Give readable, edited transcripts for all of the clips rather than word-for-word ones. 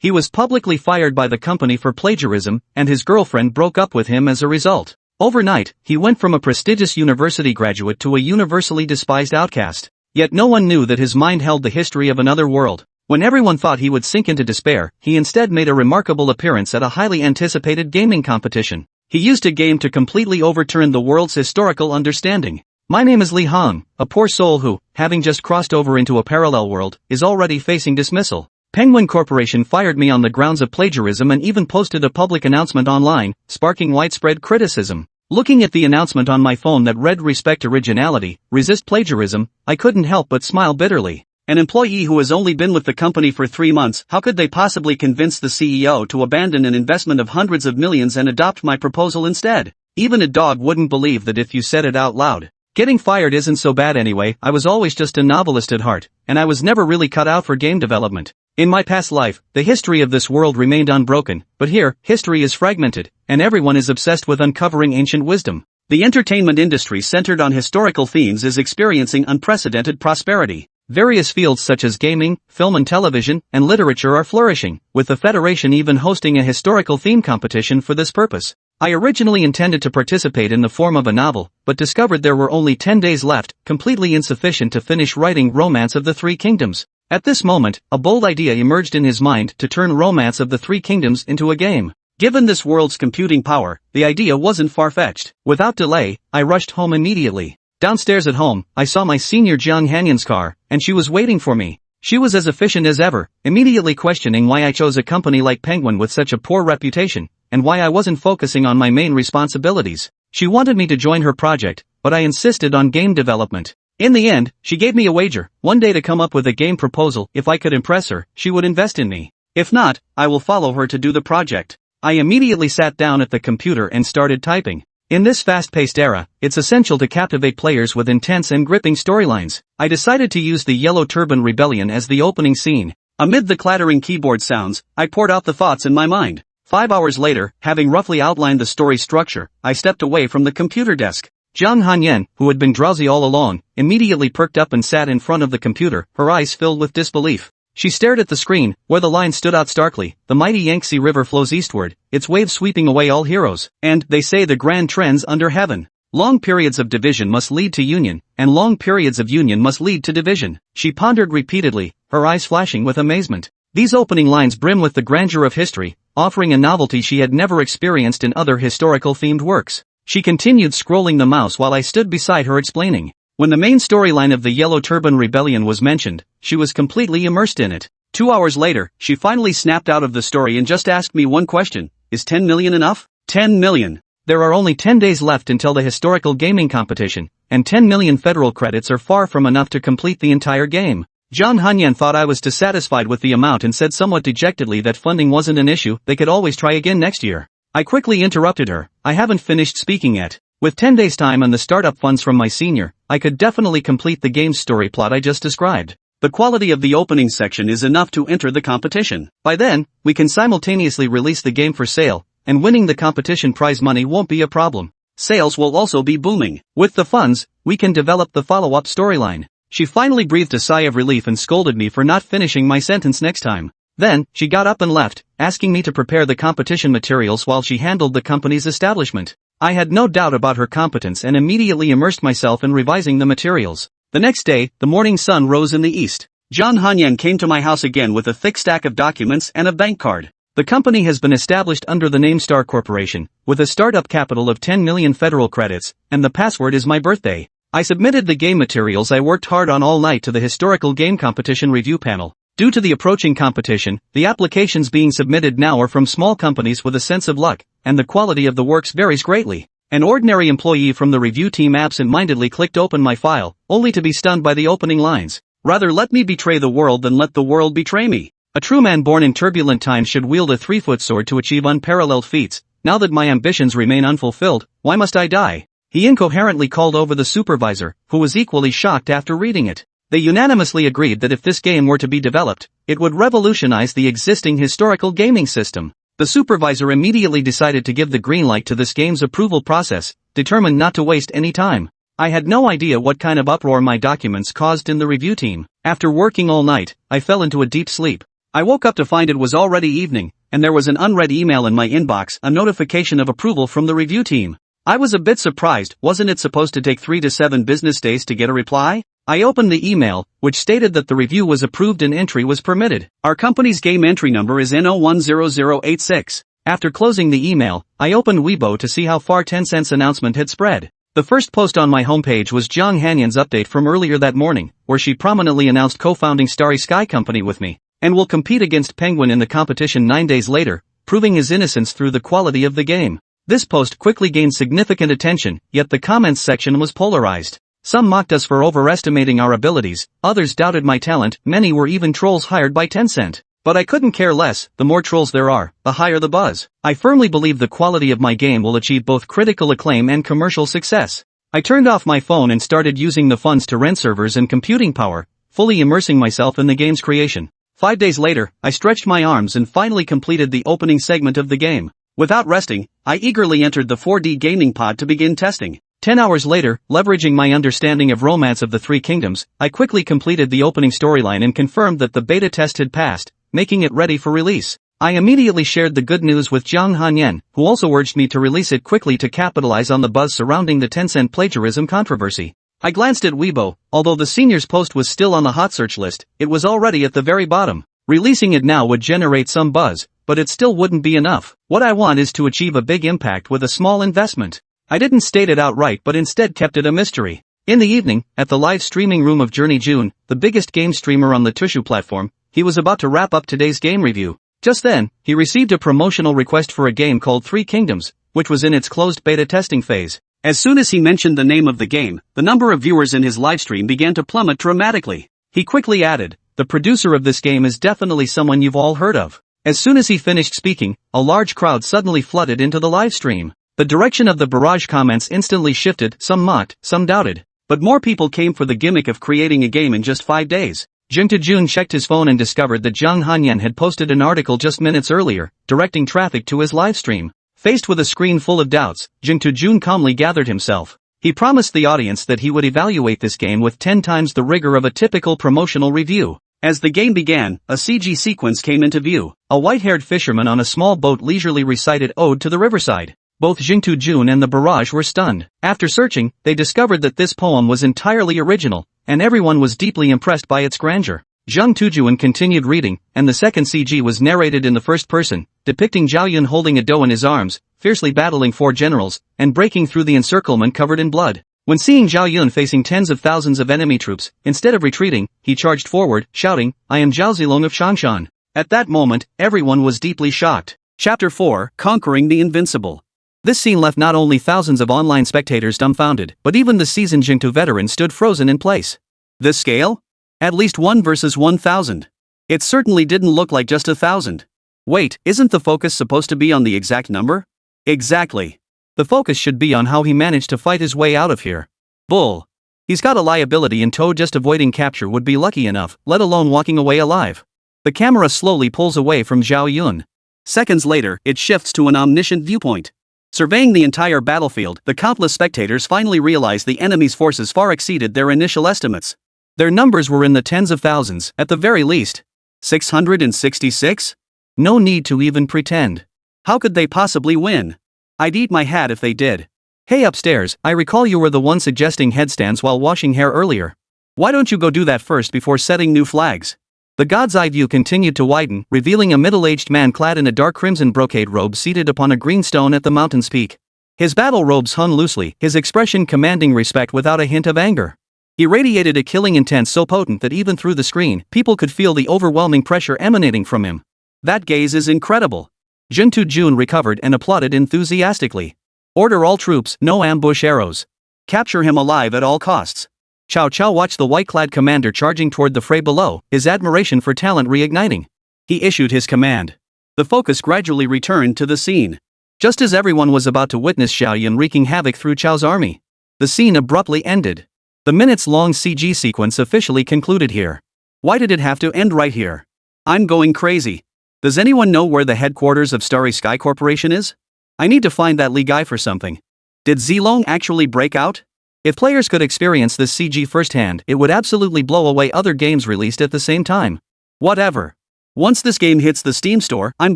He was publicly fired by the company for plagiarism, and his girlfriend broke up with him as a result. Overnight, he went from a prestigious university graduate to a universally despised outcast. Yet no one knew that his mind held the history of another world. When everyone thought he would sink into despair, he instead made a remarkable appearance at a highly anticipated gaming competition. He used a game to completely overturn the world's historical understanding. My name is Lí Héng, a poor soul who, having just crossed over into a parallel world, is already facing dismissal. Penguin Corporation fired me on the grounds of plagiarism and even posted a public announcement online, sparking widespread criticism. Looking at the announcement on my phone that read "Respect originality, resist plagiarism," I couldn't help but smile bitterly. An employee who has only been with the company for 3 months, how could they possibly convince the CEO to abandon an investment of hundreds of millions and adopt my proposal instead? Even a dog wouldn't believe that if you said it out loud. Getting fired isn't so bad anyway. I was always just a novelist at heart, and I was never really cut out for game development. In my past life, the history of this world remained unbroken, but here, history is fragmented, and everyone is obsessed with uncovering ancient wisdom. The entertainment industry centered on historical themes is experiencing unprecedented prosperity. Various fields such as gaming, film and television, and literature are flourishing, with the Federation even hosting a historical theme competition for this purpose. I originally intended to participate in the form of a novel, but discovered there were only 10 days left, completely insufficient to finish writing Romance of the Three Kingdoms. At this moment, a bold idea emerged in his mind to turn Romance of the Three Kingdoms into a game. Given this world's computing power, the idea wasn't far-fetched. Without delay, I rushed home immediately. Downstairs at home, I saw my senior Jiang Hanyan's car, and she was waiting for me. She was as efficient as ever, immediately questioning why I chose a company like Penguin with such a poor reputation, and why I wasn't focusing on my main responsibilities. She wanted me to join her project, but I insisted on game development. In the end, she gave me a wager, one day to come up with a game proposal. If I could impress her, she would invest in me. If not, I will follow her to do the project. I immediately sat down at the computer and started typing. In this fast-paced era, it's essential to captivate players with intense and gripping storylines. I decided to use the Yellow Turban Rebellion as the opening scene. Amid the clattering keyboard sounds, I poured out the thoughts in my mind. 5 hours later, having roughly outlined the story structure, I stepped away from the computer desk. Jiang Hanyan, who had been drowsy all along, immediately perked up and sat in front of the computer, her eyes filled with disbelief. She stared at the screen, where the line stood out starkly. The mighty Yangtze River flows eastward, its waves sweeping away all heroes, and, they say, the grand trends under heaven. Long periods of division must lead to union, and long periods of union must lead to division. She pondered repeatedly, her eyes flashing with amazement. These opening lines brim with the grandeur of history, offering a novelty she had never experienced in other historical-themed works. She continued scrolling the mouse while I stood beside her explaining. When the main storyline of the Yellow Turban Rebellion was mentioned, she was completely immersed in it. 2 hours later, she finally snapped out of the story and just asked me one question: is 10 million enough? 10 million. There are only 10 days left until the historical gaming competition, and 10 million federal credits are far from enough to complete the entire game. Jiang Hanyan thought I was dissatisfied with the amount and said somewhat dejectedly that funding wasn't an issue, they could always try again next year. I quickly interrupted her. I haven't finished speaking yet. With 10 days' time and the startup funds from my senior, I could definitely complete the game's story plot I just described. The quality of the opening section is enough to enter the competition. By then, we can simultaneously release the game for sale, and winning the competition prize money won't be a problem. Sales will also be booming. With the funds, we can develop the follow-up storyline. She finally breathed a sigh of relief and scolded me for not finishing my sentence next time. Then, she got up and left, asking me to prepare the competition materials while she handled the company's establishment. I had no doubt about her competence and immediately immersed myself in revising the materials. The next day, the morning sun rose in the east. Jiang Hanyan came to my house again with a thick stack of documents and a bank card. The company has been established under the name Star Corporation, with a startup capital of 10 million federal credits, and the password is my birthday. I submitted the game materials I worked hard on all night to the Historical Game Competition Review Panel. Due to the approaching competition, the applications being submitted now are from small companies with a sense of luck, and the quality of the works varies greatly. An ordinary employee from the review team absent-mindedly clicked open my file, only to be stunned by the opening lines. Rather let me betray the world than let the world betray me. A true man born in turbulent times should wield a 3-foot sword to achieve unparalleled feats. Now that my ambitions remain unfulfilled, why must I die? He incoherently called over the supervisor, who was equally shocked after reading it. They unanimously agreed that if this game were to be developed, it would revolutionize the existing historical gaming system. The supervisor immediately decided to give the green light to this game's approval process, determined not to waste any time. I had no idea what kind of uproar my documents caused in the review team. After working all night, I fell into a deep sleep. I woke up to find it was already evening, and there was an unread email in my inbox, a notification of approval from the review team. I was a bit surprised. Wasn't it supposed to take 3 to 7 business days to get a reply? I opened the email, which stated that the review was approved and entry was permitted. Our company's game entry number is NO10086. After closing the email, I opened Weibo to see how far Tencent's announcement had spread. The first post on my homepage was Zhang Hanyan's update from earlier that morning, where she prominently announced co-founding Starry Sky Company with me, and will compete against Penguin in the competition 9 days later, proving his innocence through the quality of the game. This post quickly gained significant attention, yet the comments section was polarized. Some mocked us for overestimating our abilities, others doubted my talent, many were even trolls hired by Tencent. But I couldn't care less. The more trolls there are, the higher the buzz. I firmly believe the quality of my game will achieve both critical acclaim and commercial success. I turned off my phone and started using the funds to rent servers and computing power, fully immersing myself in the game's creation. 5 days later, I stretched my arms and finally completed the opening segment of the game. Without resting, I eagerly entered the 4D gaming pod to begin testing. 10 hours later, leveraging my understanding of Romance of the Three Kingdoms, I quickly completed the opening storyline and confirmed that the beta test had passed, making it ready for release. I immediately shared the good news with Zhang Hanyan, who also urged me to release it quickly to capitalize on the buzz surrounding the Tencent plagiarism controversy. I glanced at Weibo. Although the seniors post was still on the hot search list, it was already at the very bottom. Releasing it now would generate some buzz, but it still wouldn't be enough. What I want is to achieve a big impact with a small investment. I didn't state it outright but instead kept it a mystery. In the evening, at the live streaming room of Journey June, the biggest game streamer on the Tushu platform, he was about to wrap up today's game review. Just then, he received a promotional request for a game called Three Kingdoms, which was in its closed beta testing phase. As soon as he mentioned the name of the game, the number of viewers in his livestream began to plummet dramatically. He quickly added, "The producer of this game is definitely someone you've all heard of." As soon as he finished speaking, a large crowd suddenly flooded into the livestream. The direction of the barrage comments instantly shifted, some mocked, some doubted. But more people came for the gimmick of creating a game in just 5 days. Jing Jun checked his phone and discovered that Zhang Hanyan had posted an article just minutes earlier, directing traffic to his livestream. Faced with a screen full of doubts, Jing Jun calmly gathered himself. He promised the audience that he would evaluate this game with 10 times the rigor of a typical promotional review. As the game began, a CG sequence came into view. A white-haired fisherman on a small boat leisurely recited Ode to the Riverside. Both Jing Jun and the barrage were stunned. After searching, they discovered that this poem was entirely original, and everyone was deeply impressed by its grandeur. Zhang Tujun continued reading, and the second CG was narrated in the first person, depicting Zhao Yun holding a doe in his arms, fiercely battling 4 generals, and breaking through the encirclement covered in blood. When seeing Zhao Yun facing tens of thousands of enemy troops, instead of retreating, he charged forward, shouting, "I am Zhao Zilong of Shangshan." At that moment, everyone was deeply shocked. Chapter 4, Conquering the Invincible. This scene left not only thousands of online spectators dumbfounded, but even the seasoned Jingtu veteran stood frozen in place. This scale? At least 1 versus 1,000. It certainly didn't look like just 1,000. Wait, isn't the focus supposed to be on the exact number? Exactly. The focus should be on how he managed to fight his way out of here. Bull. He's got a liability in tow, just avoiding capture would be lucky enough, let alone walking away alive. The camera slowly pulls away from Zhao Yun. Seconds later, it shifts to an omniscient viewpoint. Surveying the entire battlefield, the countless spectators finally realized the enemy's forces far exceeded their initial estimates. Their numbers were in the tens of thousands, at the very least. 666? No need to even pretend. How could they possibly win? I'd eat my hat if they did. Hey upstairs, I recall you were the one suggesting headstands while washing hair earlier. Why don't you go do that first before setting new flags? The God's eye view continued to widen, revealing a middle-aged man clad in a dark crimson brocade robe seated upon a green stone at the mountain's peak. His battle robes hung loosely, his expression commanding respect without a hint of anger. He radiated a killing intent so potent that even through the screen, people could feel the overwhelming pressure emanating from him. That gaze is incredible. Jing Jun recovered and applauded enthusiastically. Order all troops, no ambush arrows. Capture him alive at all costs. Cao Cao watched the white-clad commander charging toward the fray below, his admiration for talent reigniting. He issued his command. The focus gradually returned to the scene. Just as everyone was about to witness Zhao Yun wreaking havoc through Chao's army, the scene abruptly ended. The minutes-long CG sequence officially concluded here. Why did it have to end right here? I'm going crazy. Does anyone know where the headquarters of Starry Sky Corporation is? I need to find that Li guy for something. Did Zilong actually break out? If players could experience this CG firsthand, it would absolutely blow away other games released at the same time. Whatever. Once this game hits the Steam store, I'm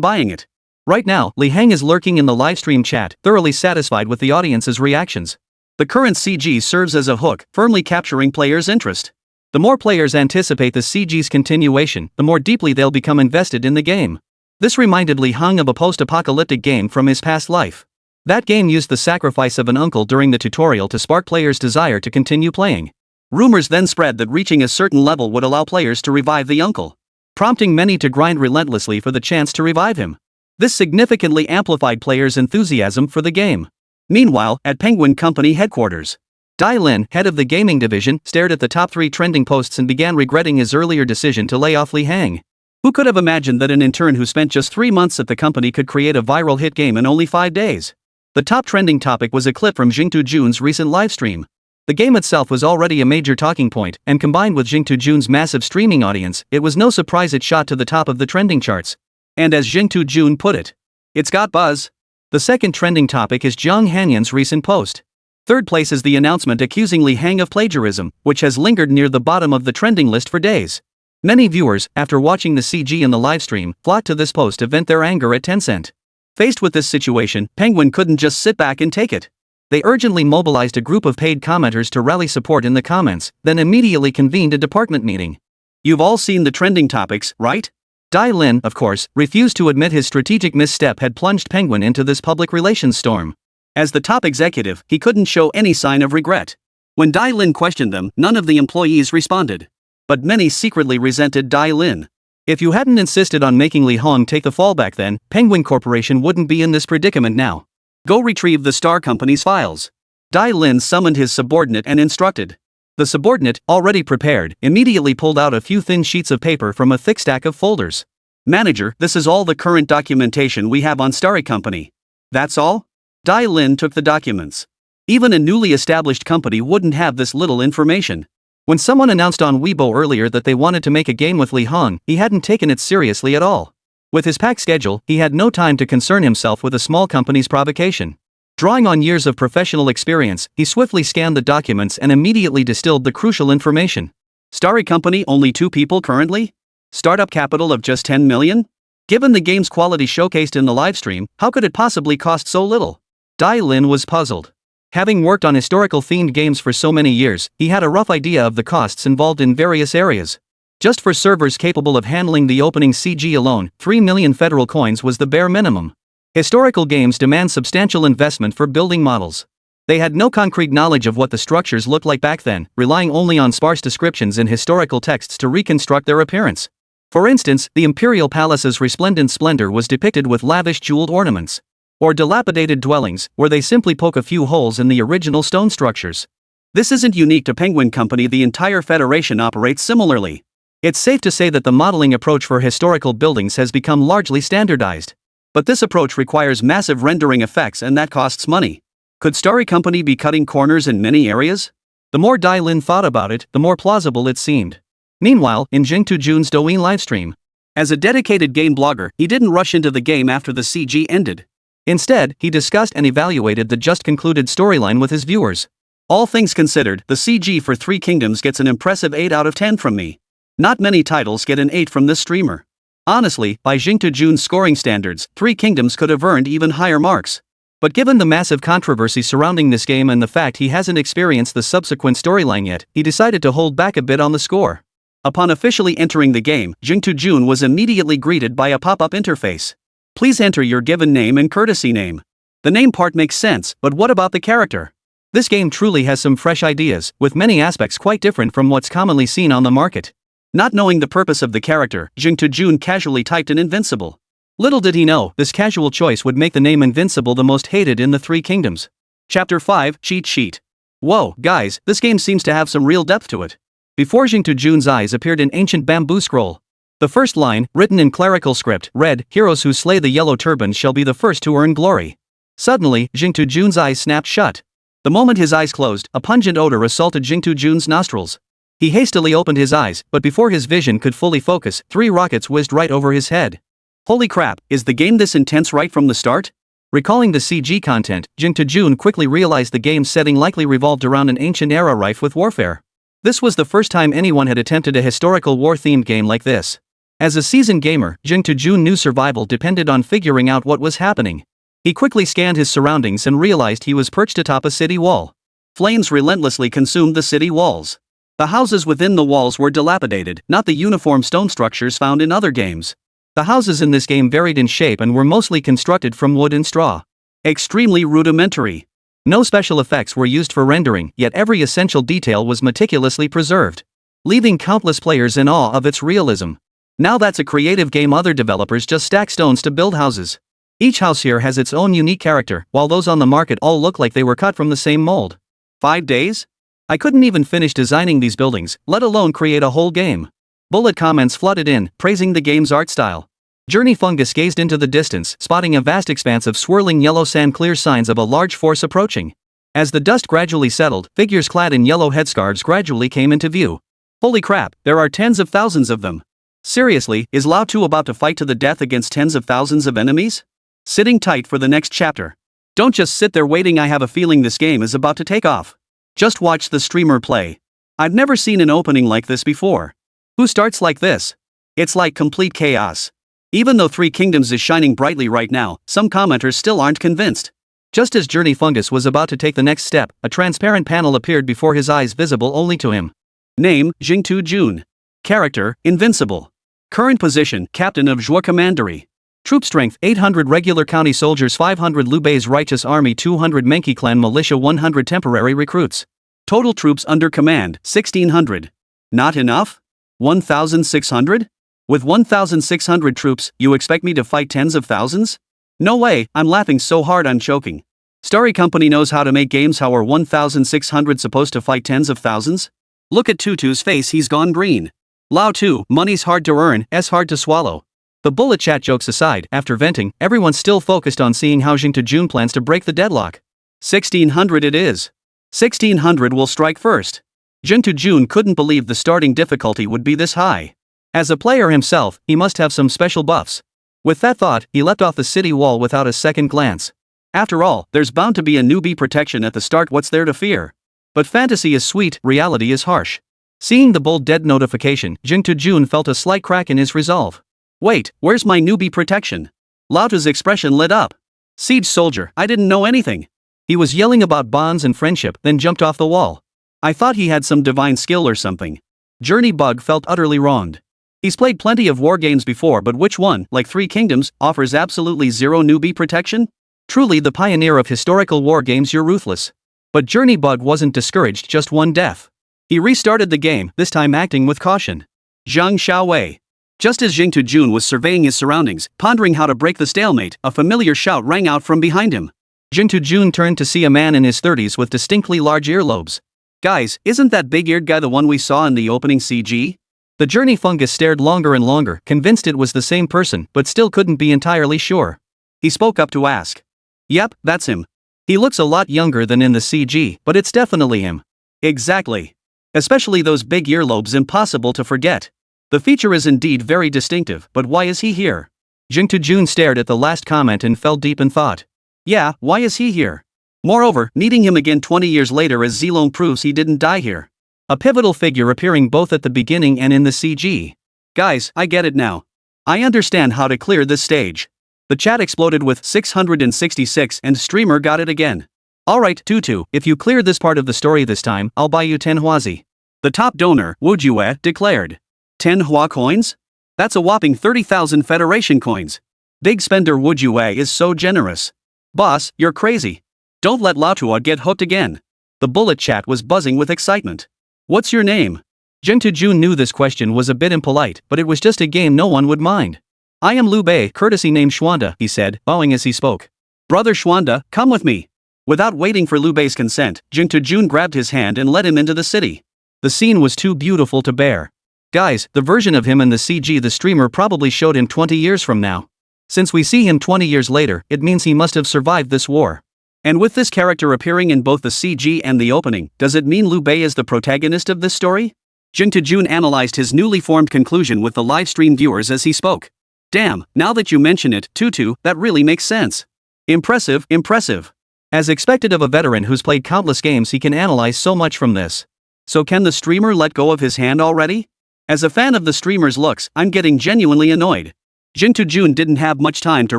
buying it. Right now, Lí Héng is lurking in the livestream chat, thoroughly satisfied with the audience's reactions. The current CG serves as a hook, firmly capturing players' interest. The more players anticipate the CG's continuation, the more deeply they'll become invested in the game. This reminded Lí Héng of a post-apocalyptic game from his past life. That game used the sacrifice of an uncle during the tutorial to spark players' desire to continue playing. Rumors then spread that reaching a certain level would allow players to revive the uncle, prompting many to grind relentlessly for the chance to revive him. This significantly amplified players' enthusiasm for the game. Meanwhile, at Penguin Company headquarters, Dai Lin, head of the gaming division, stared at the top 3 trending posts and began regretting his earlier decision to lay off Lí Héng. Who could have imagined that an intern who spent just 3 months at the company could create a viral hit game in only 5 days? The top trending topic was a clip from Jing Jun's recent livestream. The game itself was already a major talking point, and combined with Jing Jun's massive streaming audience, it was no surprise it shot to the top of the trending charts. And as Jing Jun put it, it's got buzz. The second trending topic is Jiang Hanyan's recent post. Third place is the announcement accusing Lí Héng of plagiarism, which has lingered near the bottom of the trending list for days. Many viewers, after watching the CG in the livestream, flocked to this post to vent their anger at Tencent. Faced with this situation, Penguin couldn't just sit back and take it. They urgently mobilized a group of paid commenters to rally support in the comments, then immediately convened a department meeting. You've all seen the trending topics, right? Dai Lin, of course, refused to admit his strategic misstep had plunged Penguin into this public relations storm. As the top executive, he couldn't show any sign of regret. When Dai Lin questioned them, none of the employees responded. But many secretly resented Dai Lin. If you hadn't insisted on making Lí Héng take the fall back then, Penguin Corporation wouldn't be in this predicament now. Go retrieve the Star Company's files. Dai Lin summoned his subordinate and instructed. The subordinate, already prepared, immediately pulled out a few thin sheets of paper from a thick stack of folders. Manager, this is all the current documentation we have on Starry Company. That's all? Dai Lin took the documents. Even a newly established company wouldn't have this little information. When someone announced on Weibo earlier that they wanted to make a game with Lí Héng, he hadn't taken it seriously at all. With his packed schedule, he had no time to concern himself with a small company's provocation. Drawing on years of professional experience, he swiftly scanned the documents and immediately distilled the crucial information. Starry Company, only 2 people currently? Startup capital of just 10 million? Given the game's quality showcased in the livestream, how could it possibly cost so little? Dai Lin was puzzled. Having worked on historical-themed games for so many years, he had a rough idea of the costs involved in various areas. Just for servers capable of handling the opening CG alone, 3 million federal coins was the bare minimum. Historical games demand substantial investment for building models. They had no concrete knowledge of what the structures looked like back then, relying only on sparse descriptions in historical texts to reconstruct their appearance. For instance, the imperial palace's resplendent splendor was depicted with lavish jeweled ornaments. Or dilapidated dwellings, where they simply poke a few holes in the original stone structures. This isn't unique to Penguin Company, the entire Federation operates similarly. It's safe to say that the modeling approach for historical buildings has become largely standardized. But this approach requires massive rendering effects and that costs money. Could Starry Company be cutting corners in many areas? The more Dai Lin thought about it, the more plausible it seemed. Meanwhile, in Jing Jun's Douyin livestream, as a dedicated game blogger, he didn't rush into the game after the CG ended. Instead, he discussed and evaluated the just concluded storyline with his viewers. All things considered, the CG for 3 Kingdoms gets an impressive 8 out of 10 from me. Not many titles get an 8 from this streamer. Honestly, by Jing Jun's scoring standards, 3 Kingdoms could have earned even higher marks. But given the massive controversy surrounding this game and the fact he hasn't experienced the subsequent storyline yet, he decided to hold back a bit on the score. Upon officially entering the game, Jing Jun was immediately greeted by a pop-up interface. Please enter your given name and courtesy name. The name part makes sense, but what about the character? This game truly has some fresh ideas, with many aspects quite different from what's commonly seen on the market. Not knowing the purpose of the character, Jing Jun casually typed in Invincible. Little did he know, this casual choice would make the name Invincible the most hated in the 3 Kingdoms. Chapter 5, Cheat Sheet. Whoa, guys, this game seems to have some real depth to it. Before Jing Jun's eyes appeared an ancient bamboo scroll. The first line, written in clerical script, read, "Heroes who slay the Yellow Turban shall be the first to earn glory." Suddenly, Jing Jun's eyes snapped shut. The moment his eyes closed, a pungent odor assaulted Jing Jun's nostrils. He hastily opened his eyes, but before his vision could fully focus, 3 rockets whizzed right over his head. Holy crap, is the game this intense right from the start? Recalling the CG content, Jing Jun quickly realized the game's setting likely revolved around an ancient era rife with warfare. This was the first time anyone had attempted a historical war-themed game like this. As a seasoned gamer, Jing Tujun knew survival depended on figuring out what was happening. He quickly scanned his surroundings and realized he was perched atop a city wall. Flames relentlessly consumed the city walls. The houses within the walls were dilapidated, not the uniform stone structures found in other games. The houses in this game varied in shape and were mostly constructed from wood and straw. Extremely rudimentary. No special effects were used for rendering, yet every essential detail was meticulously preserved, leaving countless players in awe of its realism. Now that's a creative game. Other developers just stack stones to build houses. Each house here has its own unique character, while those on the market all look like they were cut from the same mold. 5 days? I couldn't even finish designing these buildings, let alone create a whole game. Bullet comments flooded in, praising the game's art style. Journey Fungus gazed into the distance, spotting a vast expanse of swirling yellow sand, clear signs of a large force approaching. As the dust gradually settled, figures clad in yellow headscarves gradually came into view. Holy crap, there are tens of thousands of them. Seriously, is Lao Tu about to fight to the death against tens of thousands of enemies? Sitting tight for the next chapter. Don't just sit there waiting. I have a feeling this game is about to take off. Just watch the streamer play. I've never seen an opening like this before. Who starts like this? It's like complete chaos. Even though Three Kingdoms is shining brightly right now, some commenters still aren't convinced. Just as Journey Fungus was about to take the next step, a transparent panel appeared before his eyes, visible only to him. Name, Jing Tujun. Character, Invincible. Current position, Captain of Zhuo Commandery. Troop strength, 800 regular county soldiers, 500 Liu Bei's righteous army, 200 Menki clan militia, 100 temporary recruits. Total troops under command, 1600. Not enough? 1600? With 1,600 troops, you expect me to fight tens of thousands? No way, I'm laughing so hard I'm choking. Starry Company knows how to make games. How are 1,600 supposed to fight tens of thousands? Look at Tutu's face, he's gone green. Lao Tu, money's hard to earn, hard to swallow. The bullet chat jokes aside, after venting, everyone's still focused on seeing how Jing Tujun plans to break the deadlock. 1,600 it is. 1,600 will strike first. Jing Tujun couldn't believe the starting difficulty would be this high. As a player himself, he must have some special buffs. With that thought, he leapt off the city wall without a second glance. After all, there's bound to be a newbie protection at the start. What's there to fear? But fantasy is sweet, reality is harsh. Seeing the bold dead notification, Jing Tujun felt a slight crack in his resolve. Wait, where's my newbie protection? Lao Tu's expression lit up. Siege soldier, I didn't know anything. He was yelling about bonds and friendship, then jumped off the wall. I thought he had some divine skill or something. Journey Bug felt utterly wronged. He's played plenty of war games before, but which one, like Three Kingdoms, offers absolutely zero newbie protection? Truly the pioneer of historical war games, you're ruthless. But Journey Bug wasn't discouraged, just one death. He restarted the game, this time acting with caution. Zhang Xiaowei. Just as Jing Tujun was surveying his surroundings, pondering how to break the stalemate, a familiar shout rang out from behind him. Jing Tujun turned to see a man in his 30s with distinctly large earlobes. Guys, isn't that big-eared guy the one we saw in the opening CG? The Journey Fungus stared longer and longer, convinced it was the same person, but still couldn't be entirely sure. He spoke up to ask. Yep, that's him. He looks a lot younger than in the CG, but it's definitely him. Exactly. Especially those big earlobes, impossible to forget. The feature is indeed very distinctive, but why is he here? Jing Tujun stared at the last comment and fell deep in thought. Yeah, why is he here? Moreover, meeting him again 20 years later as Zilong proves he didn't die here. A pivotal figure appearing both at the beginning and in the CG. Guys, I get it now. I understand how to clear this stage. The chat exploded with 666 and streamer got it again. Alright, Tutu, if you clear this part of the story this time, I'll buy you 10 huazi. The top donor, Wu Jue, declared. 10 hua coins? That's a whopping 30,000 Federation coins. Big spender Wu Jue is so generous. Boss, you're crazy. Don't let Lao Tu get hooked again. The bullet chat was buzzing with excitement. What's your name? Jing Tujun knew this question was a bit impolite, but it was just a game no one would mind. I am Liu Bei, courtesy name Xuanda, he said, bowing as he spoke. Brother Xuanda, come with me. Without waiting for Liu Bei's consent, Jing Tujun grabbed his hand and led him into the city. The scene was too beautiful to bear. Guys, the version of him in the CG the streamer probably showed him 20 years from now. Since we see him 20 years later, it means he must have survived this war. And with this character appearing in both the CG and the opening, does it mean Liu Bei is the protagonist of this story? Jing Tujun analyzed his newly formed conclusion with the livestream viewers as he spoke. Damn, now that you mention it, Tutu, that really makes sense. Impressive, impressive. As expected of a veteran who's played countless games, he can analyze so much from this. So can the streamer let go of his hand already? As a fan of the streamer's looks, I'm getting genuinely annoyed. Jun didn't have much time to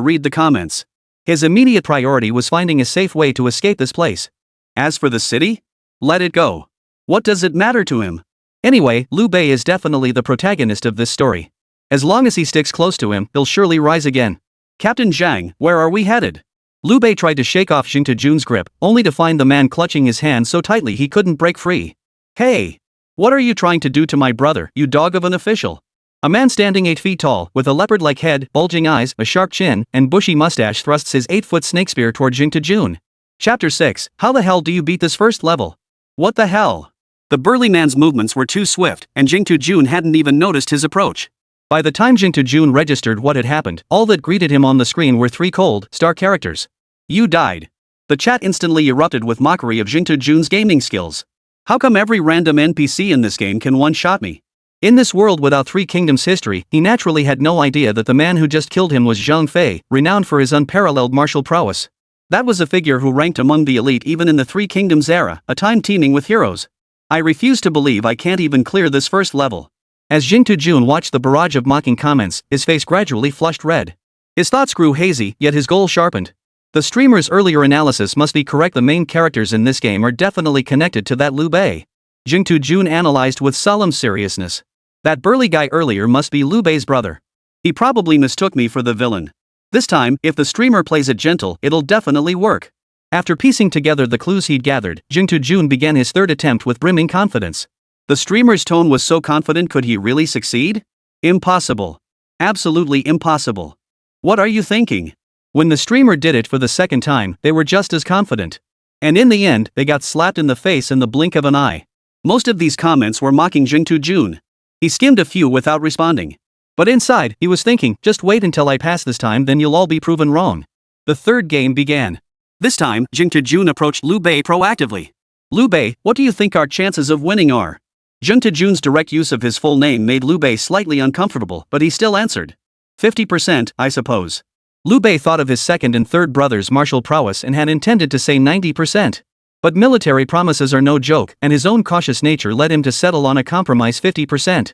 read the comments. His immediate priority was finding a safe way to escape this place. As for the city? Let it go. What does it matter to him? Anyway, Liu Bei is definitely the protagonist of this story. As long as he sticks close to him, he'll surely rise again. Captain Zhang, where are we headed? Liu Bei tried to shake off Jun's grip, only to find the man clutching his hand so tightly he couldn't break free. Hey! What are you trying to do to my brother, you dog of an official? A man standing 8 feet tall, with a leopard-like head, bulging eyes, a sharp chin, and bushy mustache thrusts his 8-foot snake spear toward Jun. Chapter 6, How the hell do you beat this first level? What the hell? The burly man's movements were too swift, and Jun hadn't even noticed his approach. By the time Jun registered what had happened, all that greeted him on the screen were 3 cold, star characters. You died. The chat instantly erupted with mockery of Jun's gaming skills. How come every random NPC in this game can one-shot me? In this world without 3 kingdoms history, he naturally had no idea that the man who just killed him was Zhang Fei, renowned for his unparalleled martial prowess. That was a figure who ranked among the elite even in the 3 kingdoms era, a time teeming with heroes. I refuse to believe I can't even clear this first level. As Jun watched the barrage of mocking comments, his face gradually flushed red. His thoughts grew hazy, yet his goal sharpened. The streamer's earlier analysis must be correct. The main characters in this game are definitely connected to that Liu Bei. Jun analyzed with solemn seriousness. That burly guy earlier must be Liu Bei's brother. He probably mistook me for the villain. This time, if the streamer plays it gentle, it'll definitely work. After piecing together the clues he'd gathered, Jun began his 3rd attempt with brimming confidence. The streamer's tone was so confident. Could he really succeed? Impossible. Absolutely impossible. What are you thinking? When the streamer did it for the 2nd time, they were just as confident. And in the end, they got slapped in the face in the blink of an eye. Most of these comments were mocking Jun. He skimmed a few without responding. But inside, he was thinking, just wait until I pass this time, then you'll all be proven wrong. The 3rd game began. This time, Jun approached Liu Bei proactively. Liu Bei, what do you think our chances of winning are? Jun's direct use of his full name made Liu Bei slightly uncomfortable, but he still answered. 50%, I suppose. Liu Bei thought of his 2nd and 3rd brothers' martial prowess and had intended to say 90%. But military promises are no joke, and his own cautious nature led him to settle on a compromise 50%.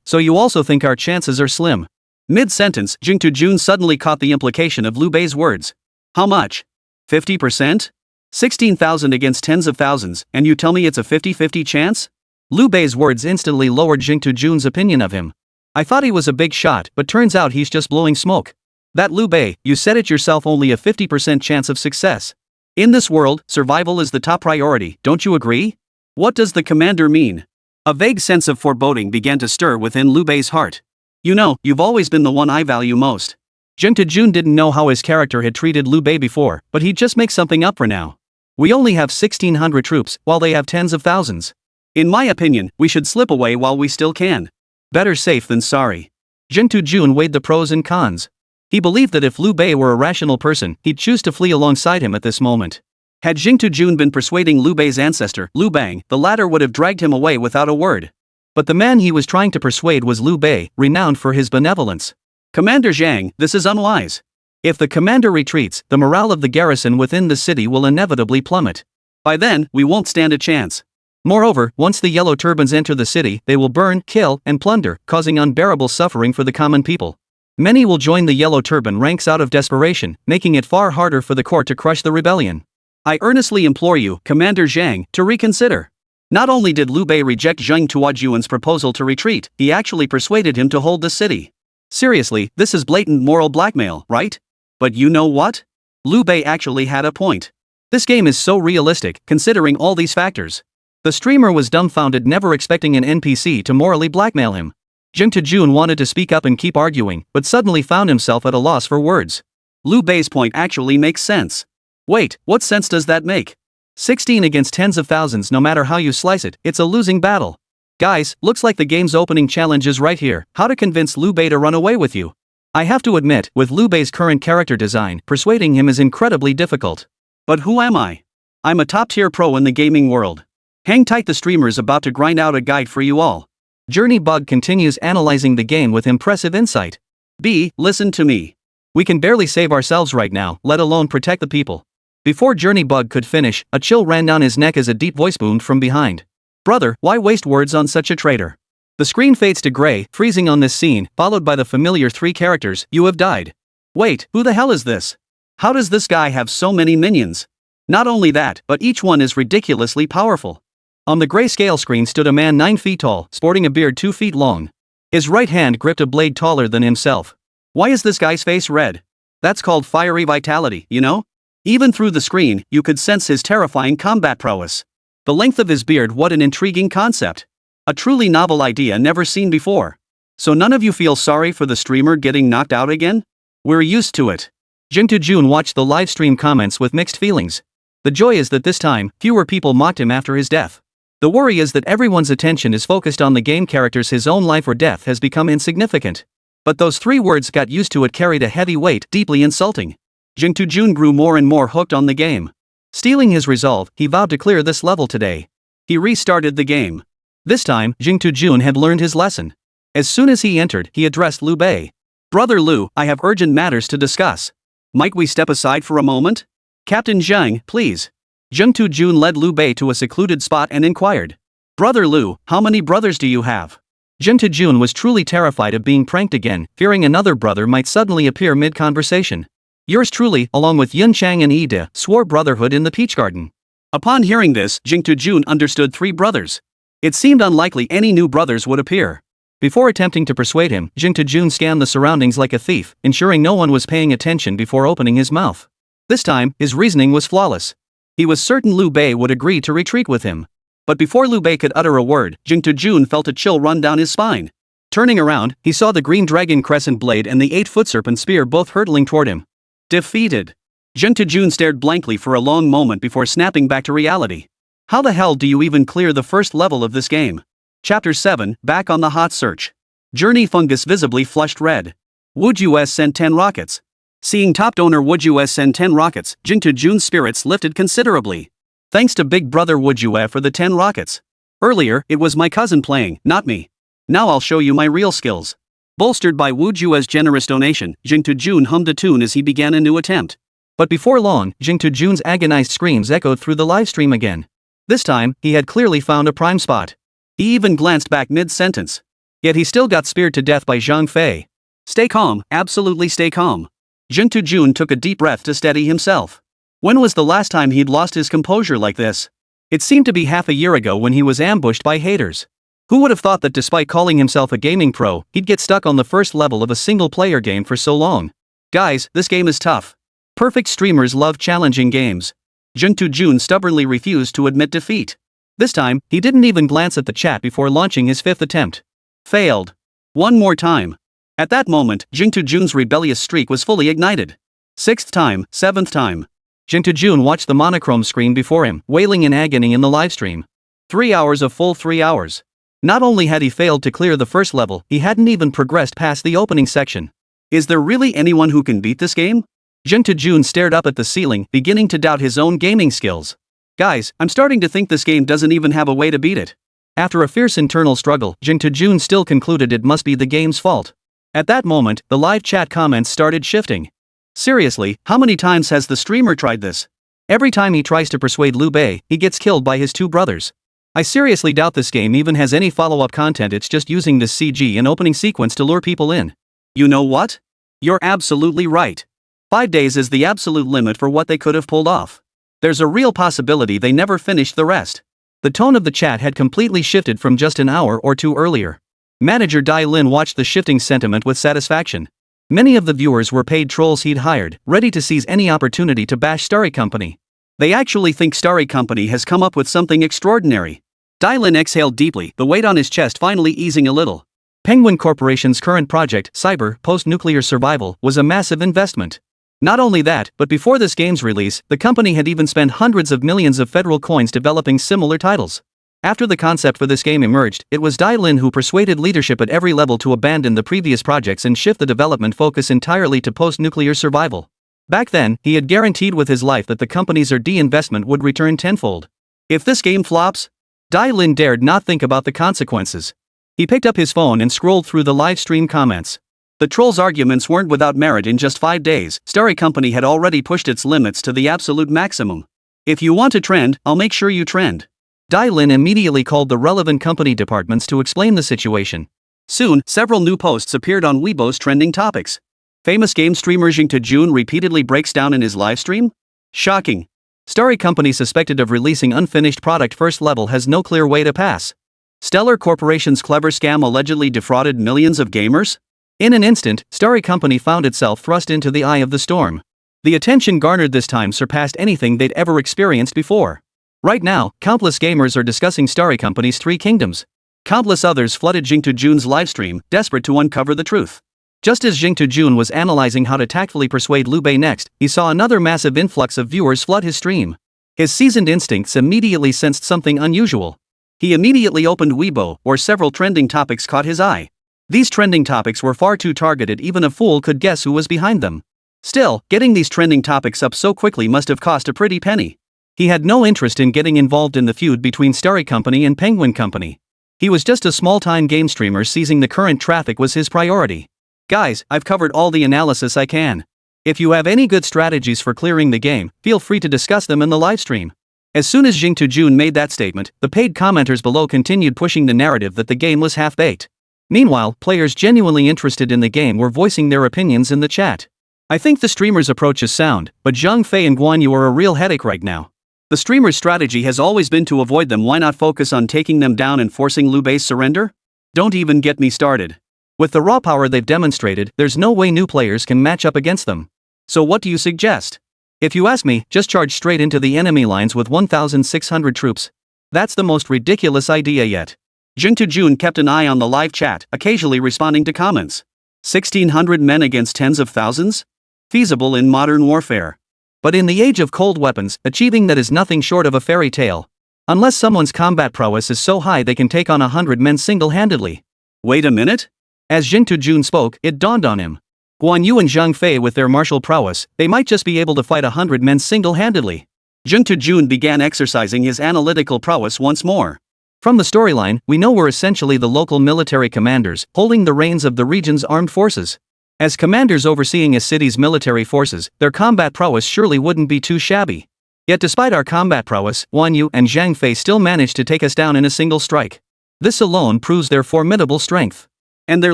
So you also think our chances are slim? Mid-sentence, Jun suddenly caught the implication of Liu Bei's words. How much? 50%? 16,000 against tens of thousands, and you tell me it's a 50-50 chance? Liu Bei's words instantly lowered Jun's opinion of him. I thought he was a big shot, but turns out he's just blowing smoke. That Liu Bei, you said it yourself, only a 50% chance of success. In this world, survival is the top priority, don't you agree? What does the commander mean? A vague sense of foreboding began to stir within Liu Bei's heart. You know, you've always been the one I value most. Jun didn't know how his character had treated Liu Bei before, but he'd just make something up for now. We only have 1,600 troops, while they have tens of thousands. In my opinion, we should slip away while we still can. Better safe than sorry. Jun weighed the pros and cons. He believed that if Liu Bei were a rational person, he'd choose to flee alongside him at this moment. Had Jun been persuading Liu Bei's ancestor, Liu Bang, the latter would have dragged him away without a word. But the man he was trying to persuade was Liu Bei, renowned for his benevolence. Commander Zhang, this is unwise. If the commander retreats, the morale of the garrison within the city will inevitably plummet. By then, we won't stand a chance. Moreover, once the Yellow Turbans enter the city, they will burn, kill, and plunder, causing unbearable suffering for the common people. Many will join the Yellow Turban ranks out of desperation, making it far harder for the court to crush the rebellion. I earnestly implore you, Commander Zhang, to reconsider. Not only did Liu Bei reject Zhang Tuojuan's proposal to retreat, he actually persuaded him to hold the city. Seriously, this is blatant moral blackmail, right? But you know what? Liu Bei actually had a point. This game is so realistic, considering all these factors. The streamer was dumbfounded, never expecting an NPC to morally blackmail him. Jun wanted to speak up and keep arguing, but suddenly found himself at a loss for words. Liu Bei's point actually makes sense. Wait, what sense does that make? 16 against tens of thousands, no matter how you slice it, it's a losing battle. Guys, looks like the game's opening challenge is right here, how to convince Liu Bei to run away with you. I have to admit, with Liu Bei's current character design, persuading him is incredibly difficult. But who am I? I'm a top-tier pro in the gaming world. Hang tight, the streamer's about to grind out a guide for you all. Journey Bug continues analyzing the game with impressive insight. B, listen to me. We can barely save ourselves right now, let alone protect the people. Before Journey Bug could finish, a chill ran down his neck as a deep voice boomed from behind. Brother, why waste words on such a traitor? The screen fades to gray, freezing on this scene, followed by the familiar three characters, "You have died." Wait, who the hell is this? How does this guy have so many minions? Not only that, but each one is ridiculously powerful. On the grayscale screen stood a man 9 feet tall, sporting a beard 2 feet long. His right hand gripped a blade taller than himself. Why is this guy's face red? That's called fiery vitality, you know? Even through the screen, you could sense his terrifying combat prowess. The length of his beard, what an intriguing concept. A truly novel idea never seen before. So none of you feel sorry for the streamer getting knocked out again? We're used to it. Jun watched the livestream comments with mixed feelings. The joy is that this time, fewer people mocked him after his death. The worry is that everyone's attention is focused on the game characters. His own life or death has become insignificant. But those 3 words, "got used to it," carried a heavy weight, deeply insulting. Jun grew more and more hooked on the game. Stealing his resolve, he vowed to clear this level today. He restarted the game. This time, Jun had learned his lesson. As soon as he entered, he addressed Liu Bei. "Brother Liu, I have urgent matters to discuss. Might we step aside for a moment? Captain Zhang, please." Jun led Liu Bei to a secluded spot and inquired. "Brother Liu, how many brothers do you have?" Jun was truly terrified of being pranked again, fearing another brother might suddenly appear mid-conversation. Yours truly, along with Yun Chang and Yi De, swore brotherhood in the Peach Garden. Upon hearing this, Jun understood 3 brothers. It seemed unlikely any new brothers would appear. Before attempting to persuade him, Jun scanned the surroundings like a thief, ensuring no one was paying attention before opening his mouth. This time, his reasoning was flawless. He was certain Liu Bei would agree to retreat with him. But before Liu Bei could utter a word, Jun felt a chill run down his spine. Turning around, he saw the green dragon crescent blade and the 8-foot serpent spear both hurtling toward him. Defeated. Jun stared blankly for a long moment before snapping back to reality. How the hell do you even clear the first level of this game? Chapter 7, Back on the Hot Search. Journey fungus visibly flushed red. Would US send 10 rockets? Seeing top donor Would US send 10 rockets, Jun's spirits lifted considerably. Thanks to Big Brother Would US for the 10 rockets. Earlier, it was my cousin playing, not me. Now I'll show you my real skills. Bolstered by Would US generous donation, Jun hummed a tune as he began a new attempt. But before long, Jun's agonized screams echoed through the livestream again. This time, he had clearly found a prime spot. He even glanced back mid-sentence. Yet he still got speared to death by Zhang Fei. Stay calm, absolutely stay calm. Jun took a deep breath to steady himself. When was the last time he'd lost his composure like this? It seemed to be half a year ago when he was ambushed by haters. Who would have thought that despite calling himself a gaming pro, he'd get stuck on the first level of a single-player game for so long? Guys, this game is tough. Perfect streamers love challenging games. Jun stubbornly refused to admit defeat. This time, he didn't even glance at the chat before launching his 5th attempt. Failed. One more time. At that moment, Jun's rebellious streak was fully ignited. 6th time, 7th time. Jun watched the monochrome screen before him, wailing in agony in the livestream. 3 hours of full 3 hours. Not only had he failed to clear the first level, he hadn't even progressed past the opening section. Is there really anyone who can beat this game? Jun stared up at the ceiling, beginning to doubt his own gaming skills. Guys, I'm starting to think this game doesn't even have a way to beat it. After a fierce internal struggle, Jun still concluded it must be the game's fault. At that moment, the live chat comments started shifting. Seriously, how many times has the streamer tried this? Every time he tries to persuade Liu Bei, he gets killed by his 2 brothers. I seriously doubt this game even has any follow-up content. It's just using this CG and opening sequence to lure people in. You know what? You're absolutely right. 5 days is the absolute limit for what they could have pulled off. There's a real possibility they never finished the rest. The tone of the chat had completely shifted from just an hour or 2 earlier. Manager Dai Lin watched the shifting sentiment with satisfaction. Many of the viewers were paid trolls he'd hired, ready to seize any opportunity to bash Starry Company. They actually think Starry Company has come up with something extraordinary. Dai Lin exhaled deeply, the weight on his chest finally easing a little. Penguin Corporation's current project, Cyber Post-Nuclear Survival, was a massive investment. Not only that, but before this game's release, the company had even spent hundreds of millions of federal coins developing similar titles. After the concept for this game emerged, it was Dai Lin who persuaded leadership at every level to abandon the previous projects and shift the development focus entirely to post-nuclear survival. Back then, he had guaranteed with his life that the company's R&D investment would return tenfold. If this game flops, Dai Lin dared not think about the consequences. He picked up his phone and scrolled through the live stream comments. The trolls' arguments weren't without merit. In just 5 days, Starry Company had already pushed its limits to the absolute maximum. If you want to trend, I'll make sure you trend. Dai Lin immediately called the relevant company departments to explain the situation. Soon, several new posts appeared on Weibo's trending topics. Famous game streamer Jing Jun repeatedly breaks down in his livestream? Shocking. Starry company suspected of releasing unfinished product first level has no clear way to pass. Stellar Corporation's clever scam allegedly defrauded millions of gamers? In an instant, Starry company found itself thrust into the eye of the storm. The attention garnered this time surpassed anything they'd ever experienced before. Right now, countless gamers are discussing Starry company's three kingdoms. Countless others flooded Jing Jun's livestream, desperate to uncover the truth. Just as Jing Jun was analyzing how to tactfully persuade Liu Bei next, he saw another massive influx of viewers flood his stream. His seasoned instincts immediately sensed something unusual. He immediately opened Weibo, where several trending topics caught his eye. These trending topics were far too targeted, even a fool could guess who was behind them. Still, getting these trending topics up so quickly must have cost a pretty penny. He had no interest in getting involved in the feud between Starry Company and Penguin Company. He was just a small-time game streamer. Seizing the current traffic was his priority. Guys, I've covered all the analysis I can. If you have any good strategies for clearing the game, feel free to discuss them in the livestream. As soon as Jing Jun made that statement, the paid commenters below continued pushing the narrative that the game was half-baked. Meanwhile, players genuinely interested in the game were voicing their opinions in the chat. I think the streamer's approach is sound, but Zhang Fei and Guan Yu are a real headache right now. The streamer's strategy has always been to avoid them. Why not focus on taking them down and forcing Liu Bei's surrender? Don't even get me started. With the raw power they've demonstrated, there's no way new players can match up against them. So what do you suggest? If you ask me, just charge straight into the enemy lines with 1,600 troops. That's the most ridiculous idea yet. Jing Jun kept an eye on the live chat, occasionally responding to comments. 1,600 men against tens of thousands? Feasible in modern warfare. But in the age of cold weapons, achieving that is nothing short of a fairy tale. Unless someone's combat prowess is so high they can take on 100 men single-handedly. Wait a minute? As Jing Jun spoke, it dawned on him. Guan Yu and Zhang Fei with their martial prowess, they might just be able to fight 100 men single-handedly. Jing Jun began exercising his analytical prowess once more. From the storyline, we know we're essentially the local military commanders, holding the reins of the region's armed forces. As commanders overseeing a city's military forces, their combat prowess surely wouldn't be too shabby. Yet despite our combat prowess, Guan Yu and Zhang Fei still managed to take us down in a single strike. This alone proves their formidable strength. And their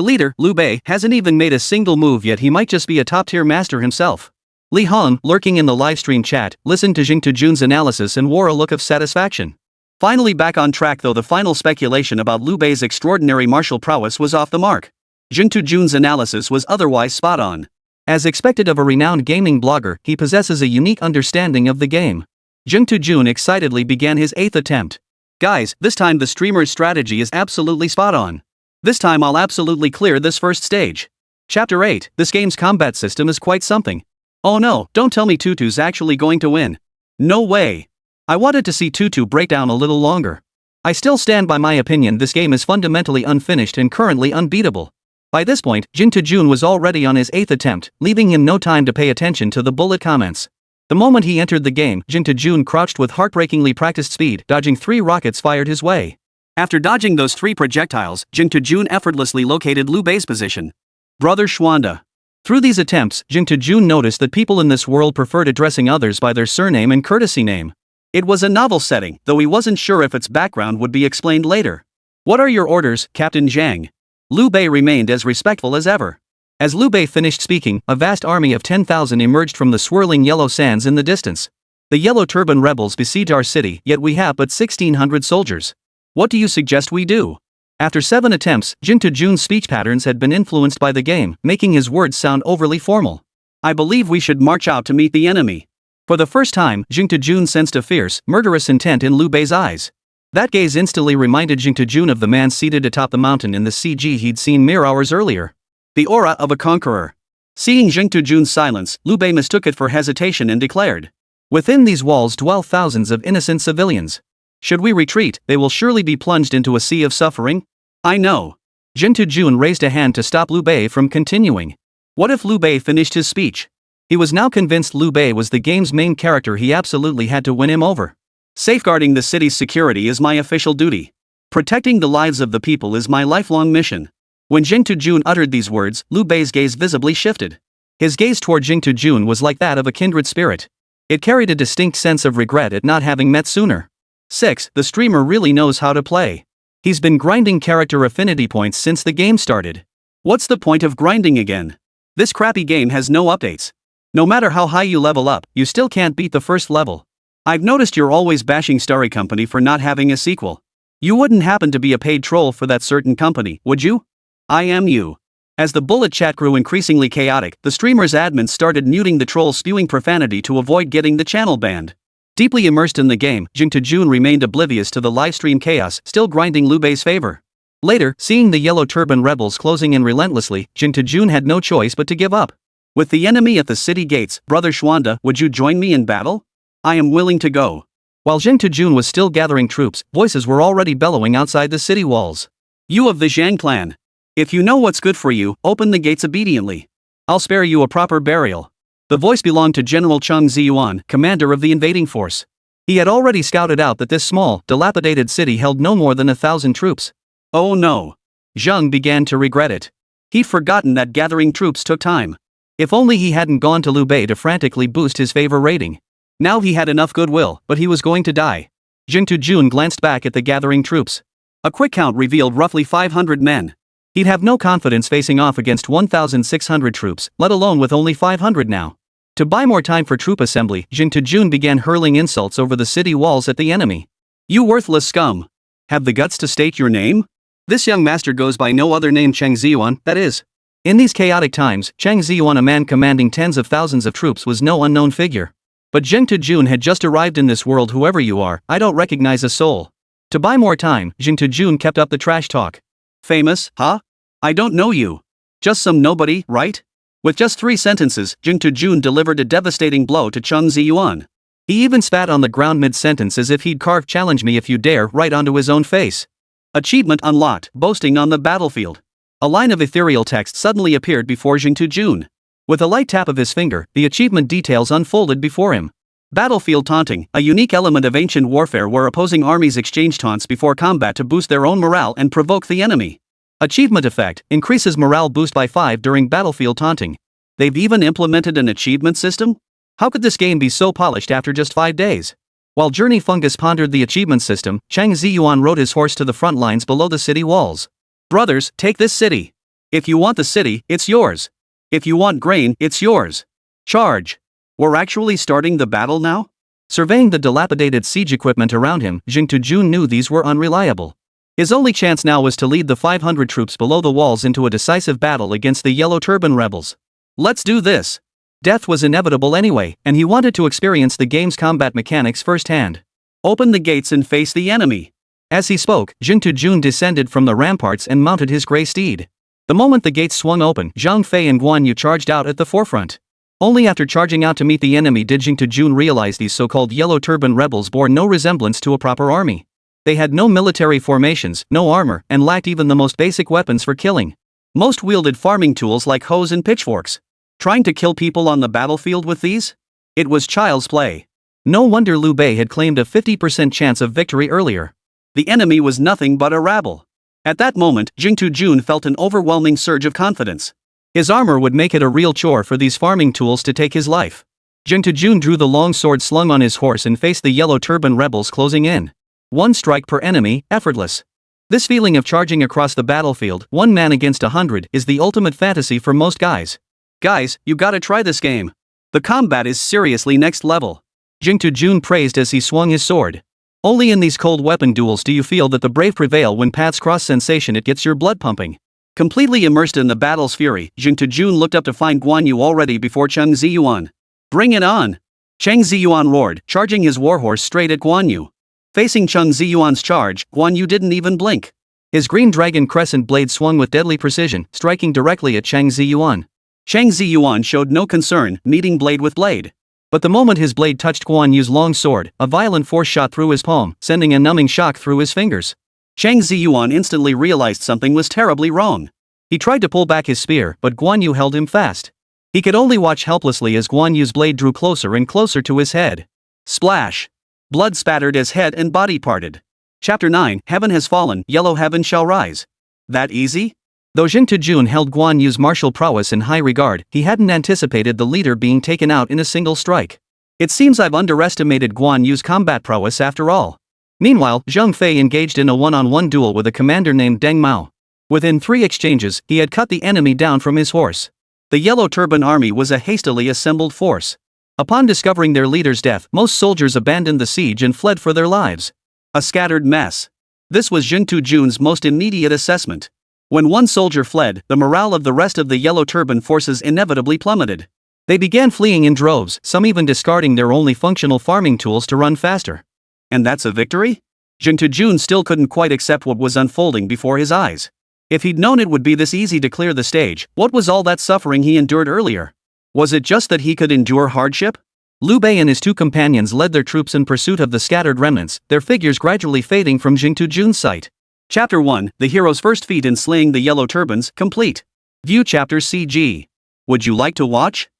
leader, Liu Bei, hasn't even made a single move yet. He might just be a top-tier master himself. Lí Héng, lurking in the livestream chat, listened to Jing Jun's analysis and wore a look of satisfaction. Finally back on track, though the final speculation about Liu Bei's extraordinary martial prowess was off the mark. Jing Jun's analysis was otherwise spot on. As expected of a renowned gaming blogger, he possesses a unique understanding of the game. Jing Jun excitedly began his 8th attempt. Guys, this time the streamer's strategy is absolutely spot on. This time I'll absolutely clear this first stage. Chapter 8, this game's combat system is quite something. Oh no, don't tell me Tutu's actually going to win. No way. I wanted to see Tutu break down a little longer. I still stand by my opinion. This game is fundamentally unfinished and currently unbeatable. By this point, Jing Jun was already on his 8th attempt, leaving him no time to pay attention to the bullet comments. The moment he entered the game, Jing Jun crouched with heartbreakingly practiced speed, dodging 3 rockets fired his way. After dodging those 3 projectiles, Jing Jun effortlessly located Liu Bei's position. Brother Schwanda. Through these attempts, Jing Jun noticed that people in this world preferred addressing others by their surname and courtesy name. It was a novel setting, though he wasn't sure if its background would be explained later. What are your orders, Captain Zhang? Liu Bei remained as respectful as ever. As Liu Bei finished speaking, a vast army of 10,000 emerged from the swirling yellow sands in the distance. The Yellow Turban rebels besiege our city, yet we have but 1,600 soldiers. What do you suggest we do? After 7 attempts, Jing Jun's speech patterns had been influenced by the game, making his words sound overly formal. I believe we should march out to meet the enemy. For the first time, Jing Jun sensed a fierce, murderous intent in Liu Bei's eyes. That gaze instantly reminded Jing Jun of the man seated atop the mountain in the CG he'd seen mere hours earlier. The aura of a conqueror. Seeing Jing Jun's silence, Liu Bei mistook it for hesitation and declared, "Within these walls dwell thousands of innocent civilians. Should we retreat, they will surely be plunged into a sea of suffering." I know. Jing Jun raised a hand to stop Liu Bei from continuing. What if Liu Bei finished his speech? He was now convinced Liu Bei was the game's main character. He absolutely had to win him over. Safeguarding the city's security is my official duty. Protecting the lives of the people is my lifelong mission. When Jing Jun uttered these words, Liu Bei's gaze visibly shifted. His gaze toward Jing Jun was like that of a kindred spirit. It carried a distinct sense of regret at not having met sooner. 6. The streamer really knows how to play. He's been grinding character affinity points since the game started. What's the point of grinding again? This crappy game has no updates. No matter how high you level up, you still can't beat the first level. I've noticed you're always bashing Starry Company for not having a sequel. You wouldn't happen to be a paid troll for that certain company, would you? I am you. As the bullet chat grew increasingly chaotic, the streamer's admins started muting the trolls spewing profanity to avoid getting the channel banned. Deeply immersed in the game, Jing Jun remained oblivious to the livestream chaos, still grinding Liu Bei's favor. Later, seeing the Yellow Turban rebels closing in relentlessly, Jing Jun had no choice but to give up. With the enemy at the city gates, Brother Xuanda, would you join me in battle? I am willing to go. While Jing Jun was still gathering troops, voices were already bellowing outside the city walls. You of the Zhang clan. If you know what's good for you, open the gates obediently. I'll spare you a proper burial. The voice belonged to General Cheng Ziyuan, commander of the invading force. He had already scouted out that this small, dilapidated city held no more than 1,000 troops. Oh no. Zheng began to regret it. He'd forgotten that gathering troops took time. If only he hadn't gone to Liu Bei to frantically boost his favor rating. Now he had enough goodwill, but he was going to die. Jing Jun glanced back at the gathering troops. A quick count revealed roughly 500 men. He'd have no confidence facing off against 1,600 troops, let alone with only 500 now. To buy more time for troop assembly, Jing Jun began hurling insults over the city walls at the enemy. You worthless scum. Have the guts to state your name? This young master goes by no other name Cheng Ziyuan, that is. In these chaotic times, Cheng Ziyuan, a man commanding tens of thousands of troops, was no unknown figure. But Jing Jun had just arrived in this world. Whoever you are, I don't recognize a soul. To buy more time, Jing Jun kept up the trash talk. Famous, huh? I don't know you. Just some nobody, right? With just 3 sentences, Jing Jun delivered a devastating blow to Cheng Ziyuan. He even spat on the ground mid-sentence as if he'd carved "challenge me if you dare" right onto his own face. Achievement unlocked, boasting on the battlefield. A line of ethereal text suddenly appeared before Jing Jun. With a light tap of his finger, the achievement details unfolded before him. Battlefield taunting, a unique element of ancient warfare where opposing armies exchange taunts before combat to boost their own morale and provoke the enemy. Achievement effect, increases morale boost by 5 during battlefield taunting. They've even implemented an achievement system? How could this game be so polished after just 5 days? While Journey Fungus pondered the achievement system, Cheng Ziyuan rode his horse to the front lines below the city walls. Brothers, take this city. If you want the city, it's yours. If you want grain, it's yours. Charge. We're actually starting the battle now? Surveying the dilapidated siege equipment around him, Jing Jun knew these were unreliable. His only chance now was to lead the 500 troops below the walls into a decisive battle against the Yellow Turban rebels. Let's do this. Death was inevitable anyway, and he wanted to experience the game's combat mechanics firsthand. Open the gates and face the enemy. As he spoke, Jing Jun descended from the ramparts and mounted his gray steed. The moment the gates swung open, Zhang Fei and Guan Yu charged out at the forefront. Only after charging out to meet the enemy did Jing Jun realize these so-called Yellow Turban rebels bore no resemblance to a proper army. They had no military formations, no armor, and lacked even the most basic weapons for killing. Most wielded farming tools like hoes and pitchforks. Trying to kill people on the battlefield with these? It was child's play. No wonder Liu Bei had claimed a 50% chance of victory earlier. The enemy was nothing but a rabble. At that moment, Jing Jun felt an overwhelming surge of confidence. His armor would make it a real chore for these farming tools to take his life. Jing Jun drew the long sword slung on his horse and faced the Yellow Turban rebels closing in. 1 strike per enemy, effortless. This feeling of charging across the battlefield, 1 man against 100, is the ultimate fantasy for most guys. Guys, you gotta try this game. The combat is seriously next level. Jing Jun praised as he swung his sword. Only in these cold weapon duels do you feel that the brave prevail. When paths cross sensation, it gets your blood pumping. Completely immersed in the battle's fury, Jing Jun looked up to find Guan Yu already before Cheng Ziyuan. Bring it on! Cheng Ziyuan roared, charging his warhorse straight at Guan Yu. Facing Cheng Ziyuan's charge, Guan Yu didn't even blink. His green dragon crescent blade swung with deadly precision, striking directly at Cheng Ziyuan. Cheng Ziyuan showed no concern, meeting blade with blade. But the moment his blade touched Guan Yu's long sword, a violent force shot through his palm, sending a numbing shock through his fingers. Cheng Ziyuan instantly realized something was terribly wrong. He tried to pull back his spear, but Guan Yu held him fast. He could only watch helplessly as Guan Yu's blade drew closer and closer to his head. Splash! Blood spattered as head and body parted. Chapter 9, Heaven has fallen, Yellow Heaven shall rise. That easy? Though Jing Jun held Guan Yu's martial prowess in high regard, he hadn't anticipated the leader being taken out in a single strike. It seems I've underestimated Guan Yu's combat prowess after all. Meanwhile, Zhang Fei engaged in a one-on-one duel with a commander named Deng Mao. Within 3 exchanges, he had cut the enemy down from his horse. The Yellow Turban army was a hastily assembled force. Upon discovering their leader's death, most soldiers abandoned the siege and fled for their lives. A scattered mess. This was Zheng Tujun's most immediate assessment. When one soldier fled, the morale of the rest of the Yellow Turban forces inevitably plummeted. They began fleeing in droves, some even discarding their only functional farming tools to run faster. And that's a victory? Zheng Tujun still couldn't quite accept what was unfolding before his eyes. If he'd known it would be this easy to clear the stage, what was all that suffering he endured earlier? Was it just that he could endure hardship? Liu Bei and his 2 companions led their troops in pursuit of the scattered remnants, their figures gradually fading from Zheng Tujun's sight. Chapter 1, The Hero's First Feat in Slaying the Yellow Turbans, complete. View chapter CG. Would you like to watch?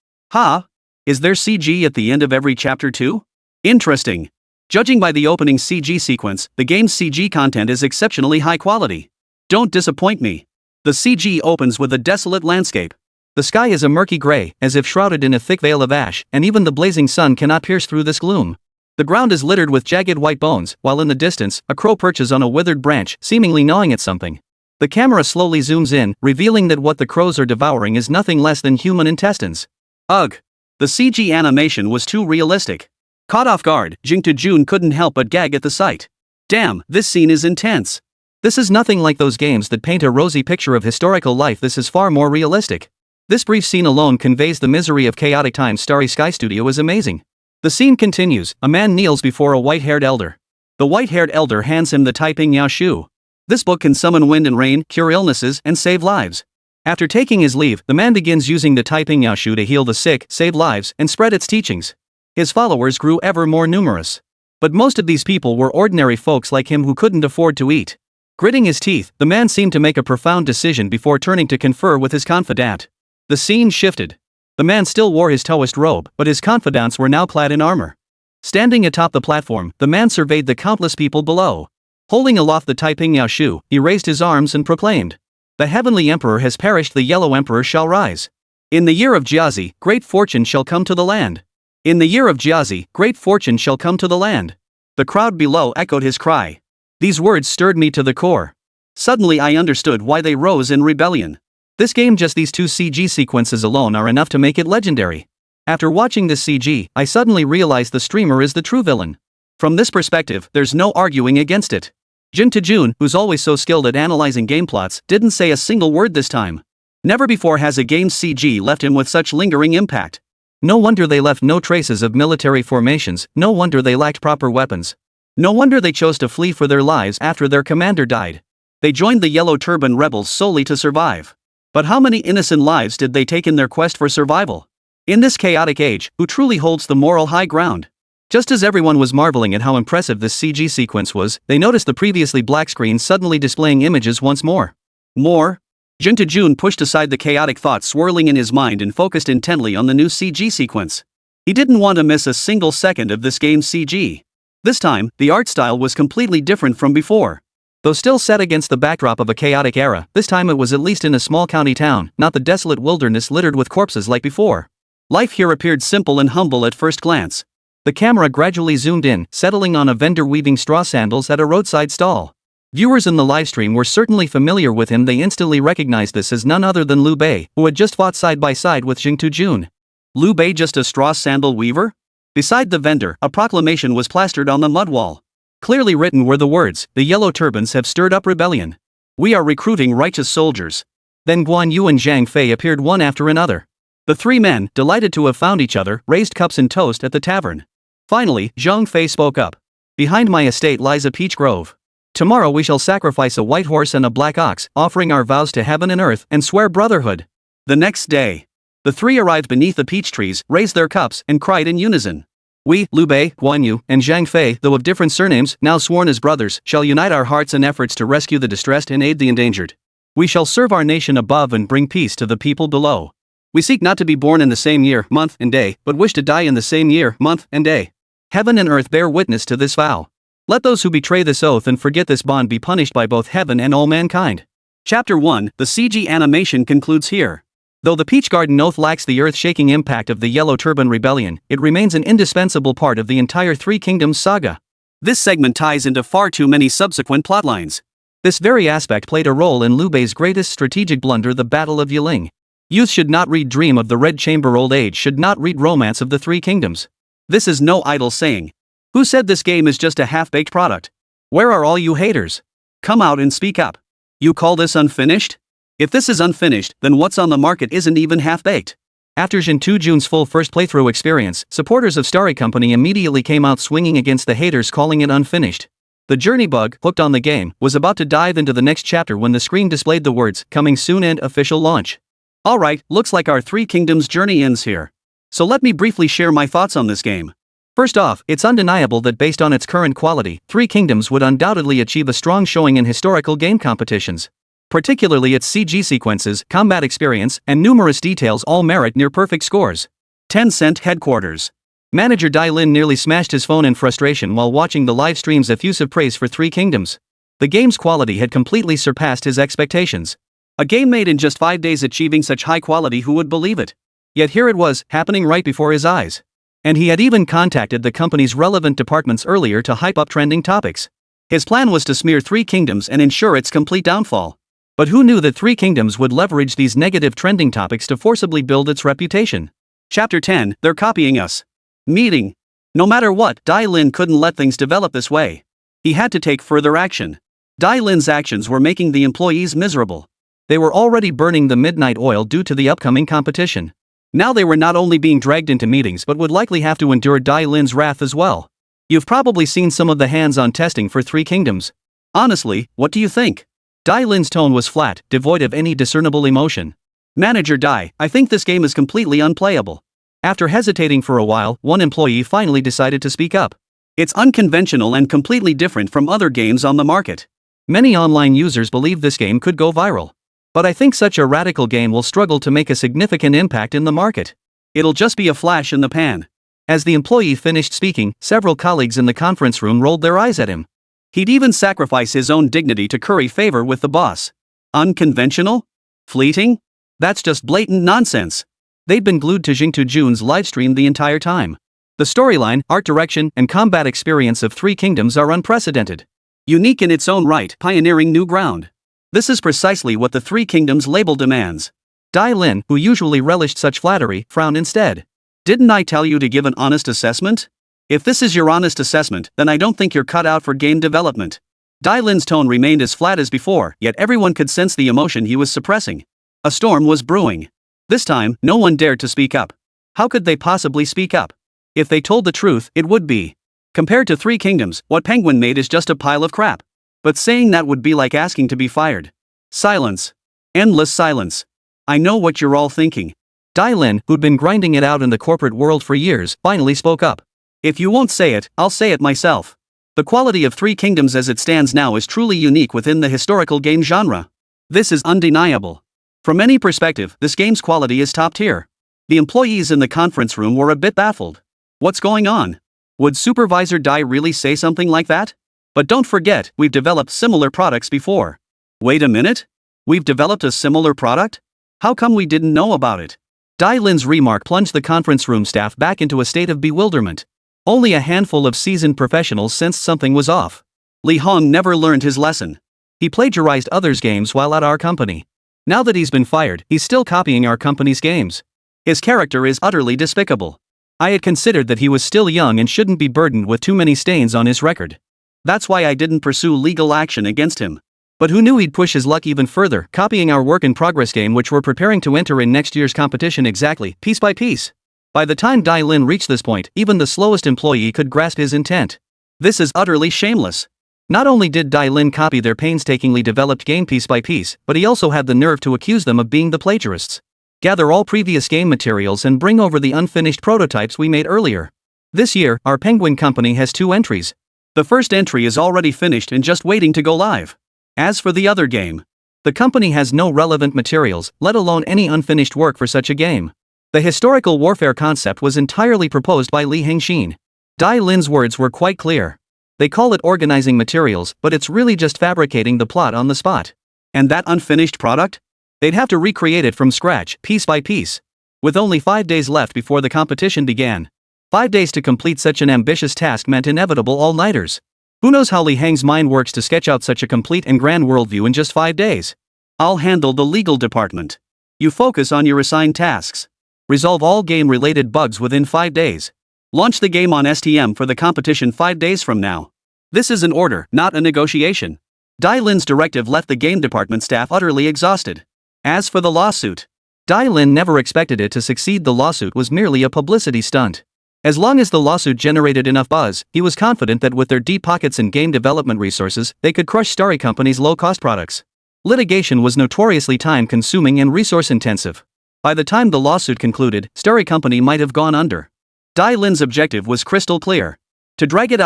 Is there CG at the end of every chapter too? Interesting. Judging by the opening CG sequence, the game's CG content is exceptionally high quality. Don't disappoint me. The CG opens with a desolate landscape. The sky is a murky gray, as if shrouded in a thick veil of ash, and even the blazing sun cannot pierce through this gloom. The ground is littered with jagged white bones, while in the distance, a crow perches on a withered branch, seemingly gnawing at something. The camera slowly zooms in, revealing that what the crows are devouring is nothing less than human intestines. Ugh! The CG animation was too realistic. Caught off guard, Zheng Tujun couldn't help but gag at the sight. Damn, this scene is intense. This is nothing like those games that paint a rosy picture of historical life. This is far more realistic. This brief scene alone conveys the misery of chaotic times. Starry Sky Studio is amazing. The scene continues. A man kneels before a white-haired elder. The white-haired elder hands him the Taiping Yao Shu. This book can summon wind and rain, cure illnesses, and save lives. After taking his leave, the man begins using the Taiping Yao Shu to heal the sick, save lives, and spread its teachings. His followers grew ever more numerous. But most of these people were ordinary folks like him who couldn't afford to eat. Gritting his teeth, the man seemed to make a profound decision before turning to confer with his confidant. The scene shifted. The man still wore his Taoist robe, but his confidants were now clad in armor. Standing atop the platform, the man surveyed the countless people below. Holding aloft the Taiping Yao Shu, he raised his arms and proclaimed, "The heavenly emperor has perished, the yellow emperor shall rise. In the year of Jiazi, great fortune shall come to the land. In the year of Jiazi, great fortune shall come to the land." The crowd below echoed his cry. These words stirred me to the core. Suddenly I understood why they rose in rebellion. This game, just these 2 CG sequences alone are enough to make it legendary. After watching this CG, I suddenly realized the streamer is the true villain. From this perspective, there's no arguing against it. Zheng Tujun, who's always so skilled at analyzing game plots, didn't say a single word this time. Never before has a game's CG left him with such lingering impact. No wonder they left no traces of military formations, no wonder they lacked proper weapons. No wonder they chose to flee for their lives after their commander died. They joined the Yellow Turban rebels solely to survive. But how many innocent lives did they take in their quest for survival? In this chaotic age, who truly holds the moral high ground? Just as everyone was marveling at how impressive this CG sequence was, they noticed the previously black screen suddenly displaying images once more. More? Zheng Tujun pushed aside the chaotic thoughts swirling in his mind and focused intently on the new CG sequence. He didn't want to miss a single second of this game's CG. This time, the art style was completely different from before. Though still set against the backdrop of a chaotic era, this time it was at least in a small county town, not the desolate wilderness littered with corpses like before. Life here appeared simple and humble at first glance. The camera gradually zoomed in, settling on a vendor weaving straw sandals at a roadside stall. Viewers in the livestream were certainly familiar with him. They instantly recognized this as none other than Liu Bei, who had just fought side by side with Zheng Tujun. Liu Bei, just a straw sandal weaver? Beside the vendor, a proclamation was plastered on the mud wall. Clearly written were the words, "The Yellow Turbans have stirred up rebellion. We are recruiting righteous soldiers." Then Guan Yu and Zhang Fei appeared one after another. The 3 men, delighted to have found each other, raised cups and toast at the tavern. Finally, Zhang Fei spoke up. "Behind my estate lies a peach grove. Tomorrow we shall sacrifice a white horse and a black ox, offering our vows to heaven and earth, and swear brotherhood." The next day, the 3 arrived beneath the peach trees, raised their cups, and cried in unison. "We, Liu Bei, Guan Yu, and Zhang Fei, though of different surnames, now sworn as brothers, shall unite our hearts in efforts to rescue the distressed and aid the endangered. We shall serve our nation above and bring peace to the people below. We seek not to be born in the same year, month, and day, but wish to die in the same year, month, and day. Heaven and earth bear witness to this vow. Let those who betray this oath and forget this bond be punished by both heaven and all mankind." Chapter 1, the CG animation concludes here. Though the Peach Garden Oath lacks the earth-shaking impact of the Yellow Turban Rebellion, it remains an indispensable part of the entire Three Kingdoms saga. This segment ties into far too many subsequent plotlines. This very aspect played a role in Liu Bei's greatest strategic blunder, the Battle of Yiling. Youth should not read Dream of the Red Chamber, old age should not read Romance of the Three Kingdoms. This is no idle saying. Who said this game is just a half-baked product? Where are all you haters? Come out and speak up. You call this unfinished? If this is unfinished, then what's on the market isn't even half-baked. After Jin Tu-jun's full first playthrough experience, supporters of Starry Company immediately came out swinging against the haters, calling it unfinished. The journey bug, hooked on the game, was about to dive into the next chapter when the screen displayed the words, "Coming soon" and "Official launch." Alright, looks like our Three Kingdoms journey ends here. So let me briefly share my thoughts on this game. First off, it's undeniable that based on its current quality, Three Kingdoms would undoubtedly achieve a strong showing in historical game competitions. Particularly its CG sequences, combat experience, and numerous details all merit near-perfect scores. Tencent headquarters. Manager Dai Lin nearly smashed his phone in frustration while watching the live stream's effusive praise for Three Kingdoms. The game's quality had completely surpassed his expectations. A game made in just 5 days achieving such high quality, who would believe it? Yet here it was, happening right before his eyes. And he had even contacted the company's relevant departments earlier to hype up trending topics. His plan was to smear Three Kingdoms and ensure its complete downfall. But who knew that Three Kingdoms would leverage these negative trending topics to forcibly build its reputation? Chapter 10, They're Copying Us. Meeting. No matter what, Dai Lin couldn't let things develop this way. He had to take further action. Dai Lin's actions were making the employees miserable. They were already burning the midnight oil due to the upcoming competition. Now they were not only being dragged into meetings but would likely have to endure Dai Lin's wrath as well. You've probably seen some of the hands-on testing for Three Kingdoms. Honestly, what do you think? Dai Lin's tone was flat, devoid of any discernible emotion. Manager Dai, I think this game is completely unplayable. After hesitating for a while, one employee finally decided to speak up. It's unconventional and completely different from other games on the market. Many online users believe this game could go viral. But I think such a radical game will struggle to make a significant impact in the market. It'll just be a flash in the pan. As the employee finished speaking, several colleagues in the conference room rolled their eyes at him. He'd even sacrifice his own dignity to curry favor with the boss. Unconventional? Fleeting? That's just blatant nonsense. They'd been glued to Jin Tu-jun's livestream the entire time. The storyline, art direction, and combat experience of Three Kingdoms are unprecedented. Unique in its own right, pioneering new ground. This is precisely what the Three Kingdoms label demands. Dai Lin, who usually relished such flattery, frowned instead. Didn't I tell you to give an honest assessment? If this is your honest assessment, then I don't think you're cut out for game development. Dai Lin's tone remained as flat as before, yet everyone could sense the emotion he was suppressing. A storm was brewing. This time, no one dared to speak up. How could they possibly speak up? If they told the truth, it would be. Compared to Three Kingdoms, what Penguin made is just a pile of crap. But saying that would be like asking to be fired. Silence. Endless silence. I know what you're all thinking. Dai Lin, who'd been grinding it out in the corporate world for years, finally spoke up. If you won't say it, I'll say it myself. The quality of Three Kingdoms as it stands now is truly unique within the historical game genre. This is undeniable. From any perspective, this game's quality is top tier. The employees in the conference room were a bit baffled. What's going on? Would Supervisor Dai really say something like that? But don't forget, we've developed similar products before. Wait a minute? We've developed a similar product? How come we didn't know about it? Dai Lin's remark plunged the conference room staff back into a state of bewilderment. Only a handful of seasoned professionals sensed something was off. Lí Héng never learned his lesson. He plagiarized others' games while at our company. Now that he's been fired, he's still copying our company's games. His character is utterly despicable. I had considered that he was still young and shouldn't be burdened with too many stains on his record. That's why I didn't pursue legal action against him. But who knew he'd push his luck even further, copying our work-in-progress game which we're preparing to enter in next year's competition exactly, piece by piece. By the time Dai Lin reached this point, even the slowest employee could grasp his intent. This is utterly shameless. Not only did Dai Lin copy their painstakingly developed game piece by piece, but he also had the nerve to accuse them of being the plagiarists. Gather all previous game materials and bring over the unfinished prototypes we made earlier. This year, our Penguin company has 2 entries. The first entry is already finished and just waiting to go live. As for the other game, the company has no relevant materials, let alone any unfinished work for such a game. The historical warfare concept was entirely proposed by Lí Héng. Dai Lin's words were quite clear. They call it organizing materials, but it's really just fabricating the plot on the spot. And that unfinished product? They'd have to recreate it from scratch, piece by piece. With only 5 days left before the competition began. 5 days to complete such an ambitious task meant inevitable all-nighters. Who knows how Lí Héng's mind works to sketch out such a complete and grand worldview in just 5 days? I'll handle the legal department. You focus on your assigned tasks. Resolve all game-related bugs within 5 days. Launch the game on STM for the competition 5 days from now. This is an order, not a negotiation. Dai Lin's directive left the game department staff utterly exhausted. As for the lawsuit, Dai Lin never expected it to succeed. The lawsuit was merely a publicity stunt. As long as the lawsuit generated enough buzz, he was confident that with their deep pockets and game development resources, they could crush Starry Company's low-cost products. Litigation was notoriously time-consuming and resource-intensive. By the time the lawsuit concluded, Starry Company might have gone under. Dai Lin's objective was crystal clear: to drag it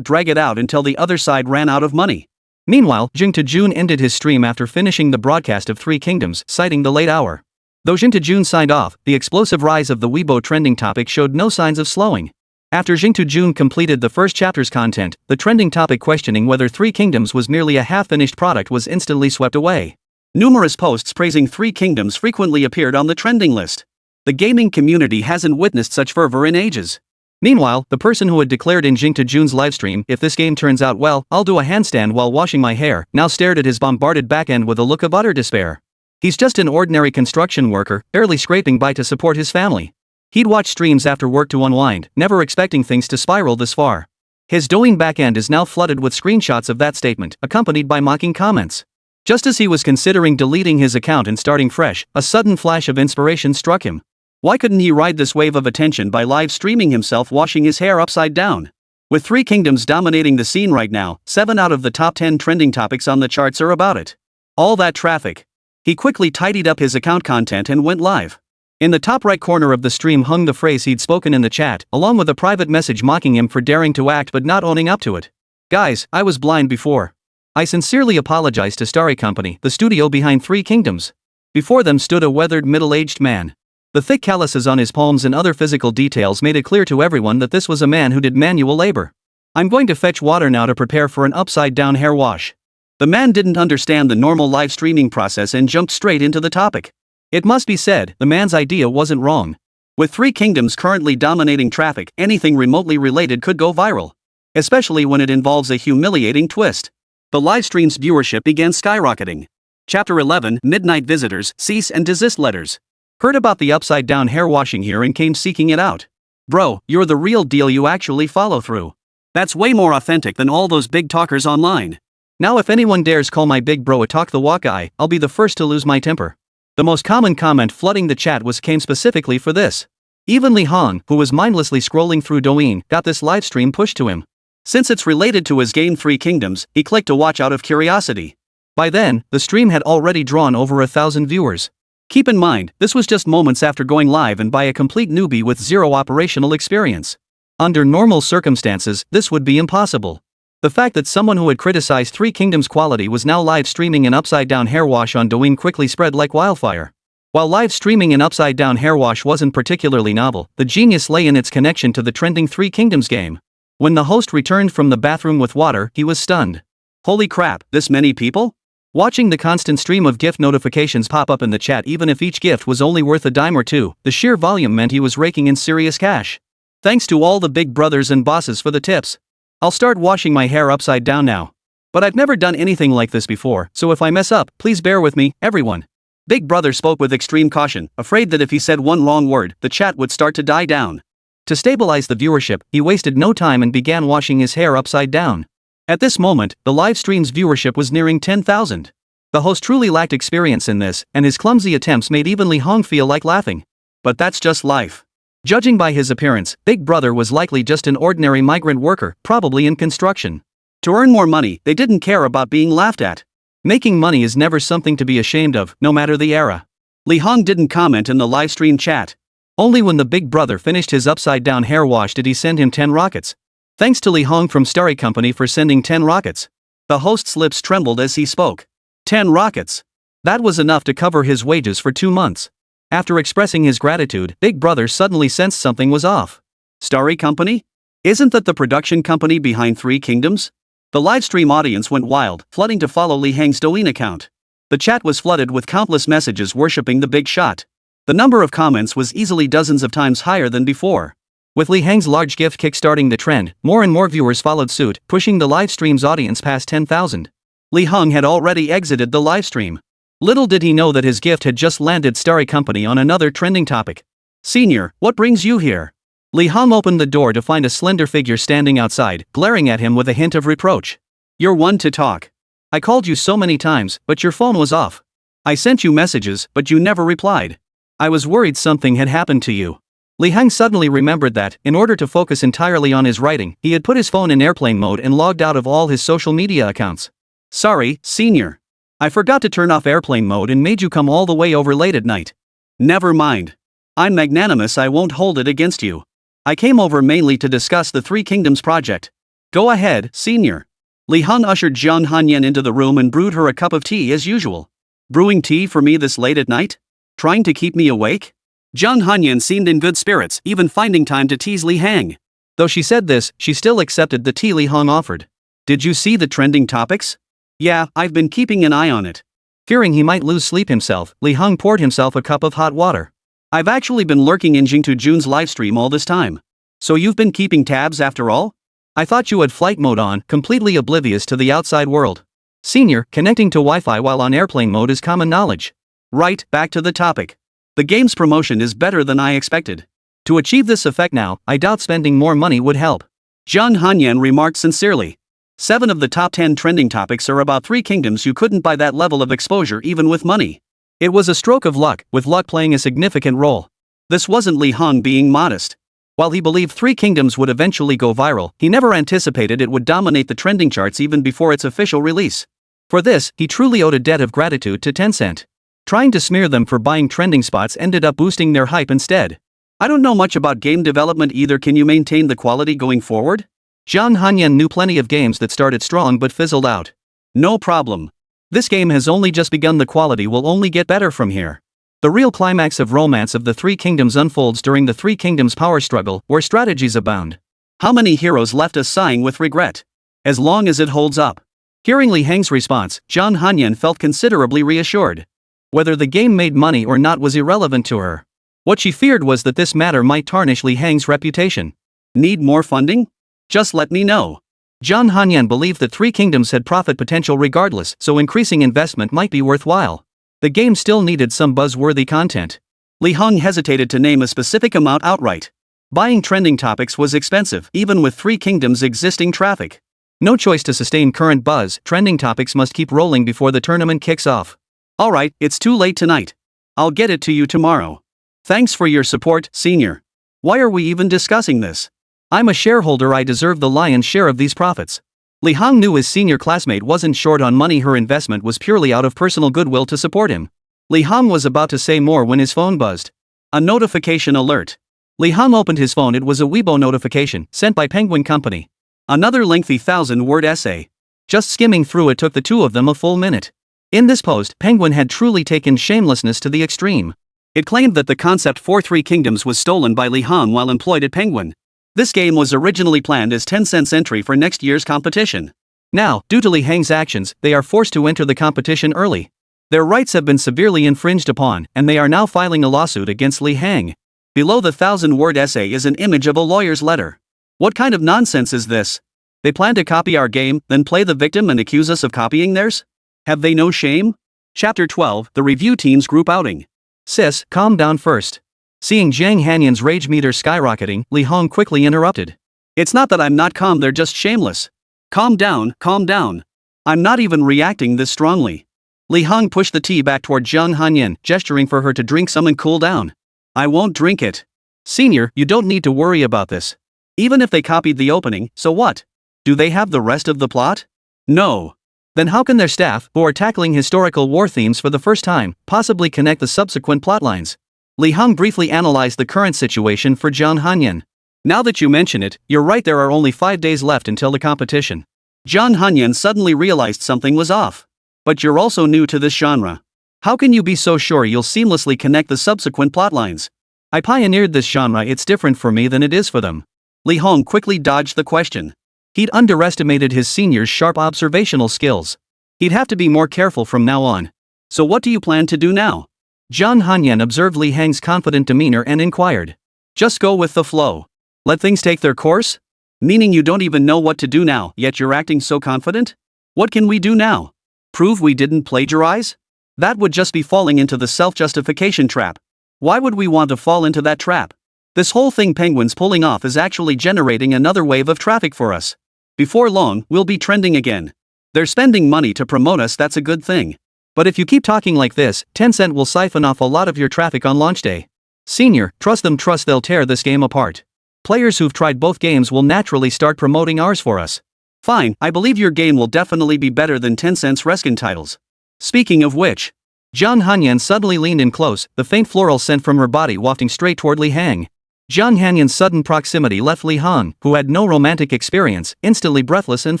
out until the other side ran out of money. Meanwhile, Jing Jun ended his stream after finishing the broadcast of Three Kingdoms, citing the late hour. Though Jing Jun signed off, the explosive rise of the Weibo trending topic showed no signs of slowing. After Jing Jun completed the first chapter's content, the trending topic questioning whether Three Kingdoms was merely a half-finished product was instantly swept away. Numerous posts praising Three Kingdoms frequently appeared on the trending list. The gaming community hasn't witnessed such fervor in ages. Meanwhile, the person who had declared in Jing Jun's livestream, "If this game turns out well, I'll do a handstand while washing my hair," now stared at his bombarded backend with a look of utter despair. He's just an ordinary construction worker, barely scraping by to support his family. He'd watch streams after work to unwind, never expecting things to spiral this far. His Douyin backend is now flooded with screenshots of that statement, accompanied by mocking comments. Just as he was considering deleting his account and starting fresh, a sudden flash of inspiration struck him. Why couldn't he ride this wave of attention by live streaming himself washing his hair upside down? With Three Kingdoms dominating the scene right now, 7 out of the top 10 trending topics on the charts are about it. All that traffic. He quickly tidied up his account content and went live. In the top right corner of the stream hung the phrase he'd spoken in the chat, along with a private message mocking him for daring to act but not owning up to it. "Guys, I was blind before. I sincerely apologize to Starry Company, the studio behind Three Kingdoms." Before them stood a weathered middle-aged man. The thick calluses on his palms and other physical details made it clear to everyone that this was a man who did manual labor. "I'm going to fetch water now to prepare for an upside-down hair wash." The man didn't understand the normal live streaming process and jumped straight into the topic. It must be said, the man's idea wasn't wrong. With Three Kingdoms currently dominating traffic, anything remotely related could go viral. Especially when it involves a humiliating twist. The livestream's viewership began skyrocketing. Chapter 11, Midnight Visitors, Cease and Desist Letters. Heard about the upside-down hair washing here and came seeking it out. Bro, you're the real deal, you actually follow through. That's way more authentic than all those big talkers online. Now if anyone dares call my big bro a talk the walk guy, I'll be the first to lose my temper. The most common comment flooding the chat came specifically for this. Even Lí Héng, who was mindlessly scrolling through Douyin, got this livestream pushed to him. Since it's related to his game Three Kingdoms, he clicked to watch out of curiosity. By then, the stream had already drawn over 1,000 viewers. Keep in mind, this was just moments after going live and by a complete newbie with zero operational experience. Under normal circumstances, this would be impossible. The fact that someone who had criticized Three Kingdoms' quality was now live streaming an upside-down hair wash on Douyin quickly spread like wildfire. While live streaming an upside-down hair wash wasn't particularly novel, the genius lay in its connection to the trending Three Kingdoms game. When the host returned from the bathroom with water, he was stunned. Holy crap, this many people? Watching the constant stream of gift notifications pop up in the chat, even if each gift was only worth a dime or two, the sheer volume meant he was raking in serious cash. Thanks to all the big brothers and bosses for the tips. I'll start washing my hair upside down now. But I've never done anything like this before, so if I mess up, please bear with me, everyone. Big Brother spoke with extreme caution, afraid that if he said one wrong word, the chat would start to die down. To stabilize the viewership, he wasted no time and began washing his hair upside down. At this moment, the live stream's viewership was nearing 10,000. The host truly lacked experience in this, and his clumsy attempts made even Lí Héng feel like laughing. But that's just life. Judging by his appearance, Big Brother was likely just an ordinary migrant worker, probably in construction. To earn more money, they didn't care about being laughed at. Making money is never something to be ashamed of, no matter the era. Lí Héng didn't comment in the livestream chat. Only when the Big Brother finished his upside-down hair wash did he send him 10 rockets. Thanks to Lí Héng from Starry Company for sending 10 rockets. The host's lips trembled as he spoke. 10 rockets. That was enough to cover his wages for 2 months. After expressing his gratitude, Big Brother suddenly sensed something was off. Starry Company? Isn't that the production company behind Three Kingdoms? The livestream audience went wild, flooding to follow Lí Héng's Douyin account. The chat was flooded with countless messages worshipping the big shot. The number of comments was easily dozens of times higher than before. With Lí Héng's large gift kickstarting the trend, more and more viewers followed suit, pushing the live stream's audience past 10,000. Lí Héng had already exited the livestream. Little did he know that his gift had just landed Starry Company on another trending topic. "Senior, what brings you here?" Lí Héng opened the door to find a slender figure standing outside, glaring at him with a hint of reproach. "You're one to talk. I called you so many times, but your phone was off. I sent you messages, but you never replied. I was worried something had happened to you." Lí Héng suddenly remembered that, in order to focus entirely on his writing, he had put his phone in airplane mode and logged out of all his social media accounts. "Sorry, senior. I forgot to turn off airplane mode and made you come all the way over late at night." "Never mind. I'm magnanimous, I won't hold it against you. I came over mainly to discuss the Three Kingdoms project." "Go ahead, senior." Lí Héng ushered Jiang Hanyan into the room and brewed her a cup of tea as usual. "Brewing tea for me this late at night? Trying to keep me awake?" Jiang Hanyan seemed in good spirits, even finding time to tease Lí Héng. Though she said this, she still accepted the tea Lí Héng offered. "Did you see the trending topics?" "Yeah, I've been keeping an eye on it." Fearing he might lose sleep himself, Lí Héng poured himself a cup of hot water. "I've actually been lurking in Jingtu Jun's livestream all this time. So you've been keeping tabs after all? I thought you had flight mode on, completely oblivious to the outside world." "Senior, connecting to Wi-Fi while on airplane mode is common knowledge." "Right, back to the topic. The game's promotion is better than I expected. To achieve this effect now, I doubt spending more money would help." Jiang Hanyan remarked sincerely. 7 of the top 10 trending topics are about Three Kingdoms. You couldn't buy that level of exposure even with money. It was a stroke of luck, with luck playing a significant role. This wasn't Lí Héng being modest. While he believed Three Kingdoms would eventually go viral, he never anticipated it would dominate the trending charts even before its official release. For this, he truly owed a debt of gratitude to Tencent. Trying to smear them for buying trending spots ended up boosting their hype instead. "I don't know much about game development either. Can you maintain the quality going forward?" Jiang Hanyan knew plenty of games that started strong but fizzled out. "No problem. This game has only just begun. The quality will only get better from here." The real climax of romance of the Three Kingdoms unfolds during the Three Kingdoms power struggle, where strategies abound. How many heroes left us sighing with regret? As long as it holds up. Hearing Lí Héng's response, Jiang Hanyan felt considerably reassured. Whether the game made money or not was irrelevant to her. What she feared was that this matter might tarnish Lí Héng's reputation. "Need more funding? Just let me know." Jiang Hanyan believed that Three Kingdoms had profit potential regardless, so increasing investment might be worthwhile. The game still needed some buzz-worthy content. Lí Héng hesitated to name a specific amount outright. Buying trending topics was expensive, even with Three Kingdoms' existing traffic. No choice to sustain current buzz, trending topics must keep rolling before the tournament kicks off. "Alright, it's too late tonight. I'll get it to you tomorrow. Thanks for your support, senior. Why are we even discussing this? I'm a shareholder, I deserve the lion's share of these profits." Lí Héng knew his senior classmate wasn't short on money. Her investment was purely out of personal goodwill to support him. Lí Héng was about to say more when his phone buzzed. A notification alert. Lí Héng opened his phone. It was a Weibo notification, sent by Penguin Company. Another lengthy 1,000-word essay. Just skimming through it took the two of them a full minute. In this post, Penguin had truly taken shamelessness to the extreme. It claimed that the concept for Three Kingdoms was stolen by Lí Héng while employed at Penguin. This game was originally planned as Tencent's entry for next year's competition. Now, due to Lí Héng's actions, they are forced to enter the competition early. Their rights have been severely infringed upon, and they are now filing a lawsuit against Lí Héng. Below the 1,000-word essay is an image of a lawyer's letter. What kind of nonsense is this? They plan to copy our game, then play the victim and accuse us of copying theirs? Have they no shame? Chapter 12, The Review Team's Group Outing. "Sis, calm down first." Seeing Jiang Hanyan's rage meter skyrocketing, Lí Héng quickly interrupted. "It's not that I'm not calm, they're just shameless. Calm down, calm down. I'm not even reacting this strongly." Lí Héng pushed the tea back toward Jiang Hanyan, gesturing for her to drink some and cool down. "I won't drink it." "Senior, you don't need to worry about this. Even if they copied the opening, so what? Do they have the rest of the plot? No. Then how can their staff, who are tackling historical war themes for the first time, possibly connect the subsequent plotlines?" Lí Héng briefly analyzed the current situation for Jiang Hanyan. "Now that you mention it, you're right, there are only 5 days left until the competition." Jiang Hanyan suddenly realized something was off. "But you're also new to this genre. How can you be so sure you'll seamlessly connect the subsequent plotlines?" "I pioneered this genre, it's different for me than it is for them." Lí Héng quickly dodged the question. He'd underestimated his senior's sharp observational skills. He'd have to be more careful from now on. "So what do you plan to do now?" Jiang Hanyan observed Lí Héng's confident demeanor and inquired. "Just go with the flow. Let things take their course? Meaning you don't even know what to do now, yet you're acting so confident? What can we do now? Prove we didn't plagiarize? That would just be falling into the self-justification trap. Why would we want to fall into that trap? This whole thing Penguin's pulling off is actually generating another wave of traffic for us. Before long, we'll be trending again. They're spending money to promote us, that's a good thing. But if you keep talking like this, Tencent will siphon off a lot of your traffic on launch day. Senior, trust them, trust they'll tear this game apart. Players who've tried both games will naturally start promoting ours for us. Fine, I believe your game will definitely be better than Tencent's reskin titles. Speaking of which, Zhang Hanyan suddenly leaned in close, the faint floral scent from her body wafting straight toward Lí Héng. Zhang Hanyan's sudden proximity left Lí Héng, who had no romantic experience, instantly breathless and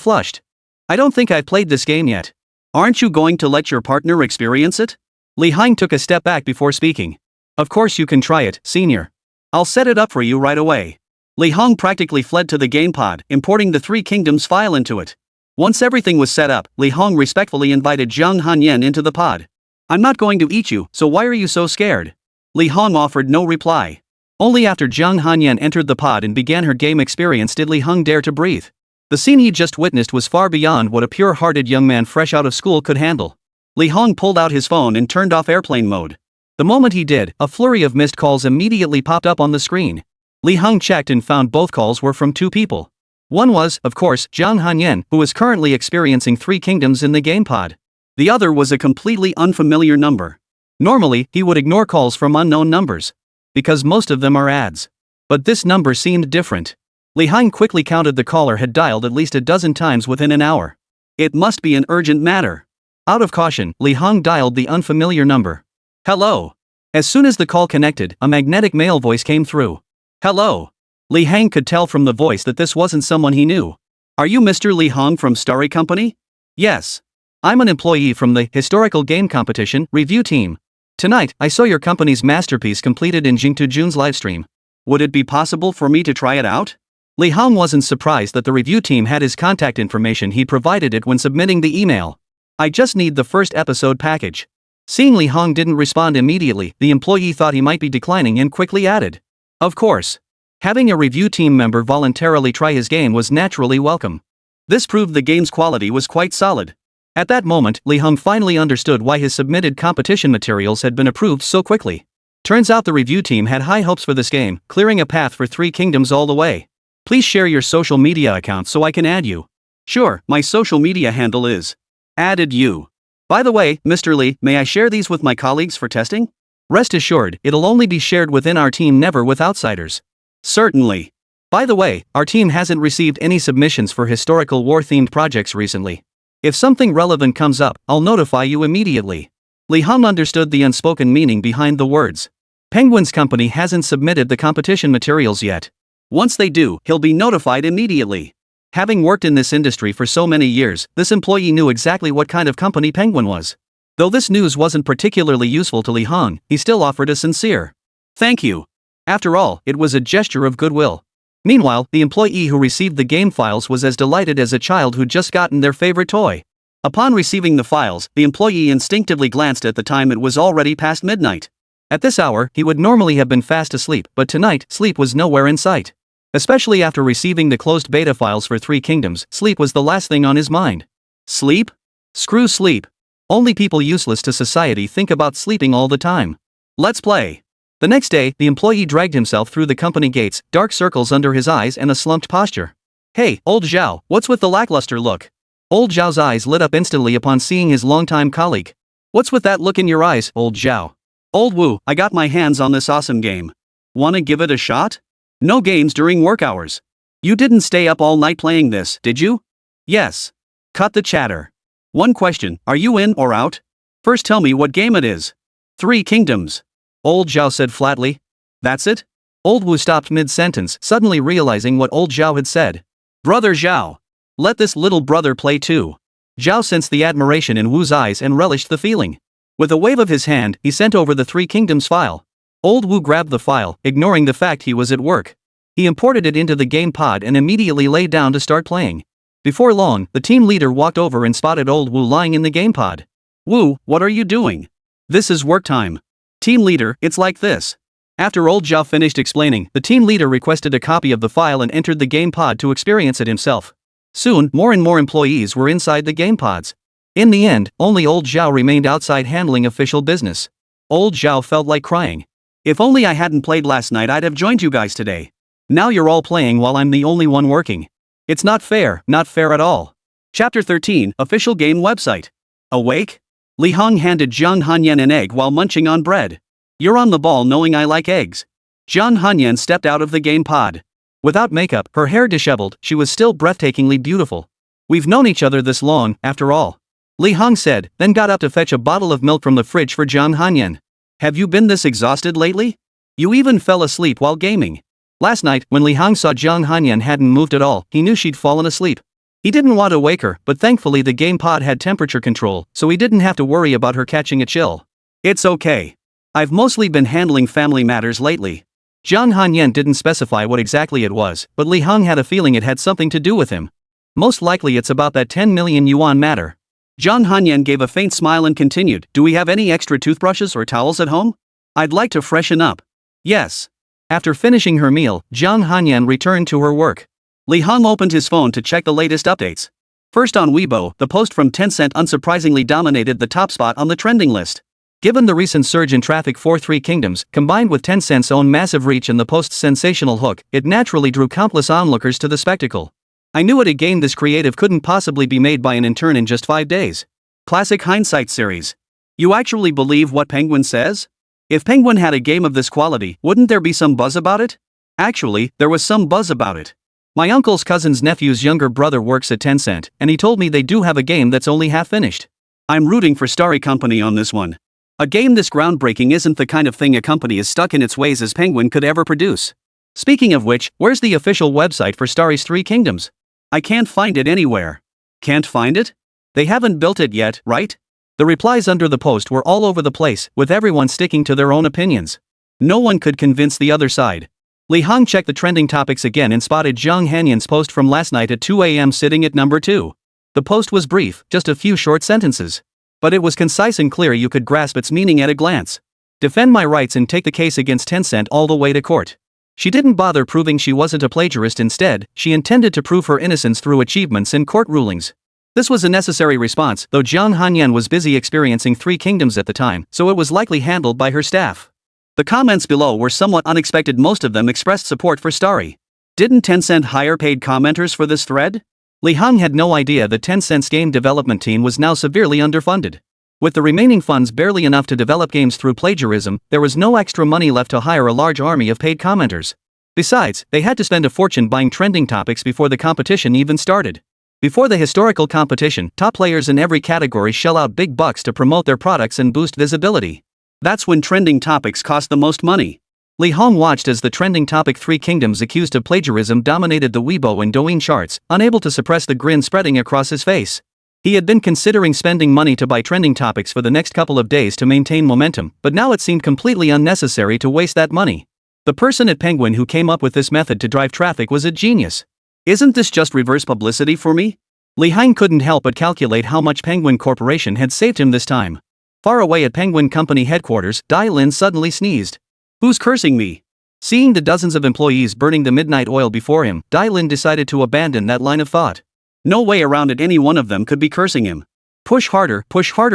flushed. I don't think I've played this game yet. Aren't you going to let your partner experience it? Lí Héng took a step back before speaking. Of course you can try it, senior. I'll set it up for you right away. Lí Héng practically fled to the game pod, importing the Three Kingdoms file into it. Once everything was set up, Lí Héng respectfully invited Zhang Hanyan into the pod. I'm not going to eat you, so why are you so scared? Lí Héng offered no reply. Only after Zhang Hanyan entered the pod and began her game experience did Lí Héng dare to breathe. The scene he just witnessed was far beyond what a pure-hearted young man fresh out of school could handle. Lí Héng pulled out his phone and turned off airplane mode. The moment he did, a flurry of missed calls immediately popped up on the screen. Lí Héng checked and found both calls were from two people. One was, of course, Zhang Hanyan, who was currently experiencing Three Kingdoms in the game pod. The other was a completely unfamiliar number. Normally, he would ignore calls from unknown numbers, because most of them are ads. But this number seemed different. Lí Héng quickly counted the caller had dialed at least a dozen times within an hour. It must be an urgent matter. Out of caution, Lí Héng dialed the unfamiliar number. Hello. As soon as the call connected, a magnetic male voice came through. Hello. Lí Héng could tell from the voice that this wasn't someone he knew. Are you Mr. Lí Héng from Starry Company? Yes. I'm an employee from the Historical Game Competition review team. Tonight, I saw your company's masterpiece completed in Jingtu Jun's livestream. Would it be possible for me to try it out? Lí Héng wasn't surprised that the review team had his contact information. He provided it when submitting the email. I just need the first episode package. Seeing Lí Héng didn't respond immediately, the employee thought he might be declining and quickly added. Of course. Having a review team member voluntarily try his game was naturally welcome. This proved the game's quality was quite solid. At that moment, Lí Héng finally understood why his submitted competition materials had been approved so quickly. Turns out the review team had high hopes for this game, clearing a path for Three Kingdoms all the way. Please share your social media account so I can add you. Sure, my social media handle is added you. By the way, Mr. Lee, may I share these with my colleagues for testing? Rest assured, it'll only be shared within our team, never with outsiders. Certainly. By the way, our team hasn't received any submissions for historical war-themed projects recently. If something relevant comes up, I'll notify you immediately. Lí Héng understood the unspoken meaning behind the words. Penguin's company hasn't submitted the competition materials yet. Once they do, he'll be notified immediately. Having worked in this industry for so many years, this employee knew exactly what kind of company Penguin was. Though this news wasn't particularly useful to Lí Héng, he still offered a sincere thank you. After all, it was a gesture of goodwill. Meanwhile, the employee who received the game files was as delighted as a child who'd just gotten their favorite toy. Upon receiving the files, the employee instinctively glanced at the time. It was already past midnight. At this hour, he would normally have been fast asleep, but tonight, sleep was nowhere in sight. Especially after receiving the closed beta files for Three Kingdoms, sleep was the last thing on his mind. Sleep? Screw sleep. Only people useless to society think about sleeping all the time. Let's play. The next day, the employee dragged himself through the company gates, dark circles under his eyes and a slumped posture. Hey, old Zhao, what's with the lackluster look? Old Zhao's eyes lit up instantly upon seeing his longtime colleague. What's with that look in your eyes, old Zhao? Old Wu, I got my hands on this awesome game. Wanna give it a shot? No games during work hours. You didn't stay up all night playing this, did you? Yes. Cut the chatter. One question, are you in or out? First tell me what game it is. Three Kingdoms. Old Zhao said flatly. That's it? Old Wu stopped mid-sentence, suddenly realizing what old Zhao had said. Brother Zhao. Let this little brother play too. Zhao sensed the admiration in Wu's eyes and relished the feeling. With a wave of his hand, he sent over the Three Kingdoms file. Old Wu grabbed the file, ignoring the fact he was at work. He imported it into the game pod and immediately lay down to start playing. Before long, the team leader walked over and spotted old Wu lying in the game pod. Wu, what are you doing? This is work time. Team leader, it's like this. After old Zhao finished explaining, the team leader requested a copy of the file and entered the game pod to experience it himself. Soon, more and more employees were inside the game pods. In the end, only old Zhao remained outside handling official business. Old Zhao felt like crying. If only I hadn't played last night, I'd have joined you guys today. Now you're all playing while I'm the only one working. It's not fair at all. Chapter 13, Official Game Website. Awake? Lí Héng handed Zhang Hanyan an egg while munching on bread. You're on the ball knowing I like eggs. Zhang Hanyan stepped out of the game pod. Without makeup, her hair disheveled, she was still breathtakingly beautiful. We've known each other this long, after all. Lí Héng said, then got up to fetch a bottle of milk from the fridge for Zhang Hanyan. Have you been this exhausted lately? You even fell asleep while gaming. Last night, when Lí Héng saw Zhang Hanyan hadn't moved at all, he knew she'd fallen asleep. He didn't want to wake her, but thankfully the game pod had temperature control, so he didn't have to worry about her catching a chill. It's okay. I've mostly been handling family matters lately. Zhang Hanyan didn't specify what exactly it was, but Lí Héng had a feeling it had something to do with him. Most likely it's about that 10 million yuan matter. Zhang Hanyan gave a faint smile and continued, do we have any extra toothbrushes or towels at home? I'd like to freshen up. Yes. After finishing her meal, Zhang Hanyan returned to her work. Lí Héng opened his phone to check the latest updates. First on Weibo, the post from Tencent unsurprisingly dominated the top spot on the trending list. Given the recent surge in traffic for Three Kingdoms, combined with Tencent's own massive reach and the post's sensational hook, it naturally drew countless onlookers to the spectacle. I knew it, a game this creative couldn't possibly be made by an intern in just 5 days. Classic hindsight series. You actually believe what Penguin says? If Penguin had a game of this quality, wouldn't there be some buzz about it? Actually, there was some buzz about it. My uncle's cousin's nephew's younger brother works at Tencent, and he told me they do have a game that's only half finished. I'm rooting for Starry Company on this one. A game this groundbreaking isn't the kind of thing a company as stuck in its ways as Penguin could ever produce. Speaking of which, where's the official website for Starry's Three Kingdoms? I can't find it anywhere. Can't find it? They haven't built it yet, right? The replies under the post were all over the place, with everyone sticking to their own opinions. No one could convince the other side. Lí Héng checked the trending topics again and spotted Zhang Hanyan's post from last night at 2 a.m. sitting at number 2. The post was brief, just a few short sentences. But it was concise and clear, you could grasp its meaning at a glance. Defend my rights and take the case against Tencent all the way to court. She didn't bother proving she wasn't a plagiarist. Instead, she intended to prove her innocence through achievements and court rulings. This was a necessary response, though Zhang Hanyan was busy experiencing Three Kingdoms at the time, so it was likely handled by her staff. The comments below were somewhat unexpected. Most of them expressed support for Starry. Didn't Tencent hire paid commenters for this thread? Lí Héng had no idea that Tencent's game development team was now severely underfunded. With the remaining funds barely enough to develop games through plagiarism, there was no extra money left to hire a large army of paid commenters. Besides, they had to spend a fortune buying trending topics before the competition even started. Before the historical competition, top players in every category shell out big bucks to promote their products and boost visibility. That's when trending topics cost the most money. Lí Héng watched as the trending topic Three Kingdoms accused of plagiarism dominated the Weibo and Douyin charts, unable to suppress the grin spreading across his face. He had been considering spending money to buy trending topics for the next couple of days to maintain momentum, but now it seemed completely unnecessary to waste that money. The person at Penguin who came up with this method to drive traffic was a genius. Isn't this just reverse publicity for me? Lí Héng couldn't help but calculate how much Penguin Corporation had saved him this time. Far away at Penguin Company headquarters, Lin suddenly sneezed. Who's cursing me? Seeing the dozens of employees burning the midnight oil before him, Lin decided to abandon that line of thought. No way around it, any one of them could be cursing him. Push harder,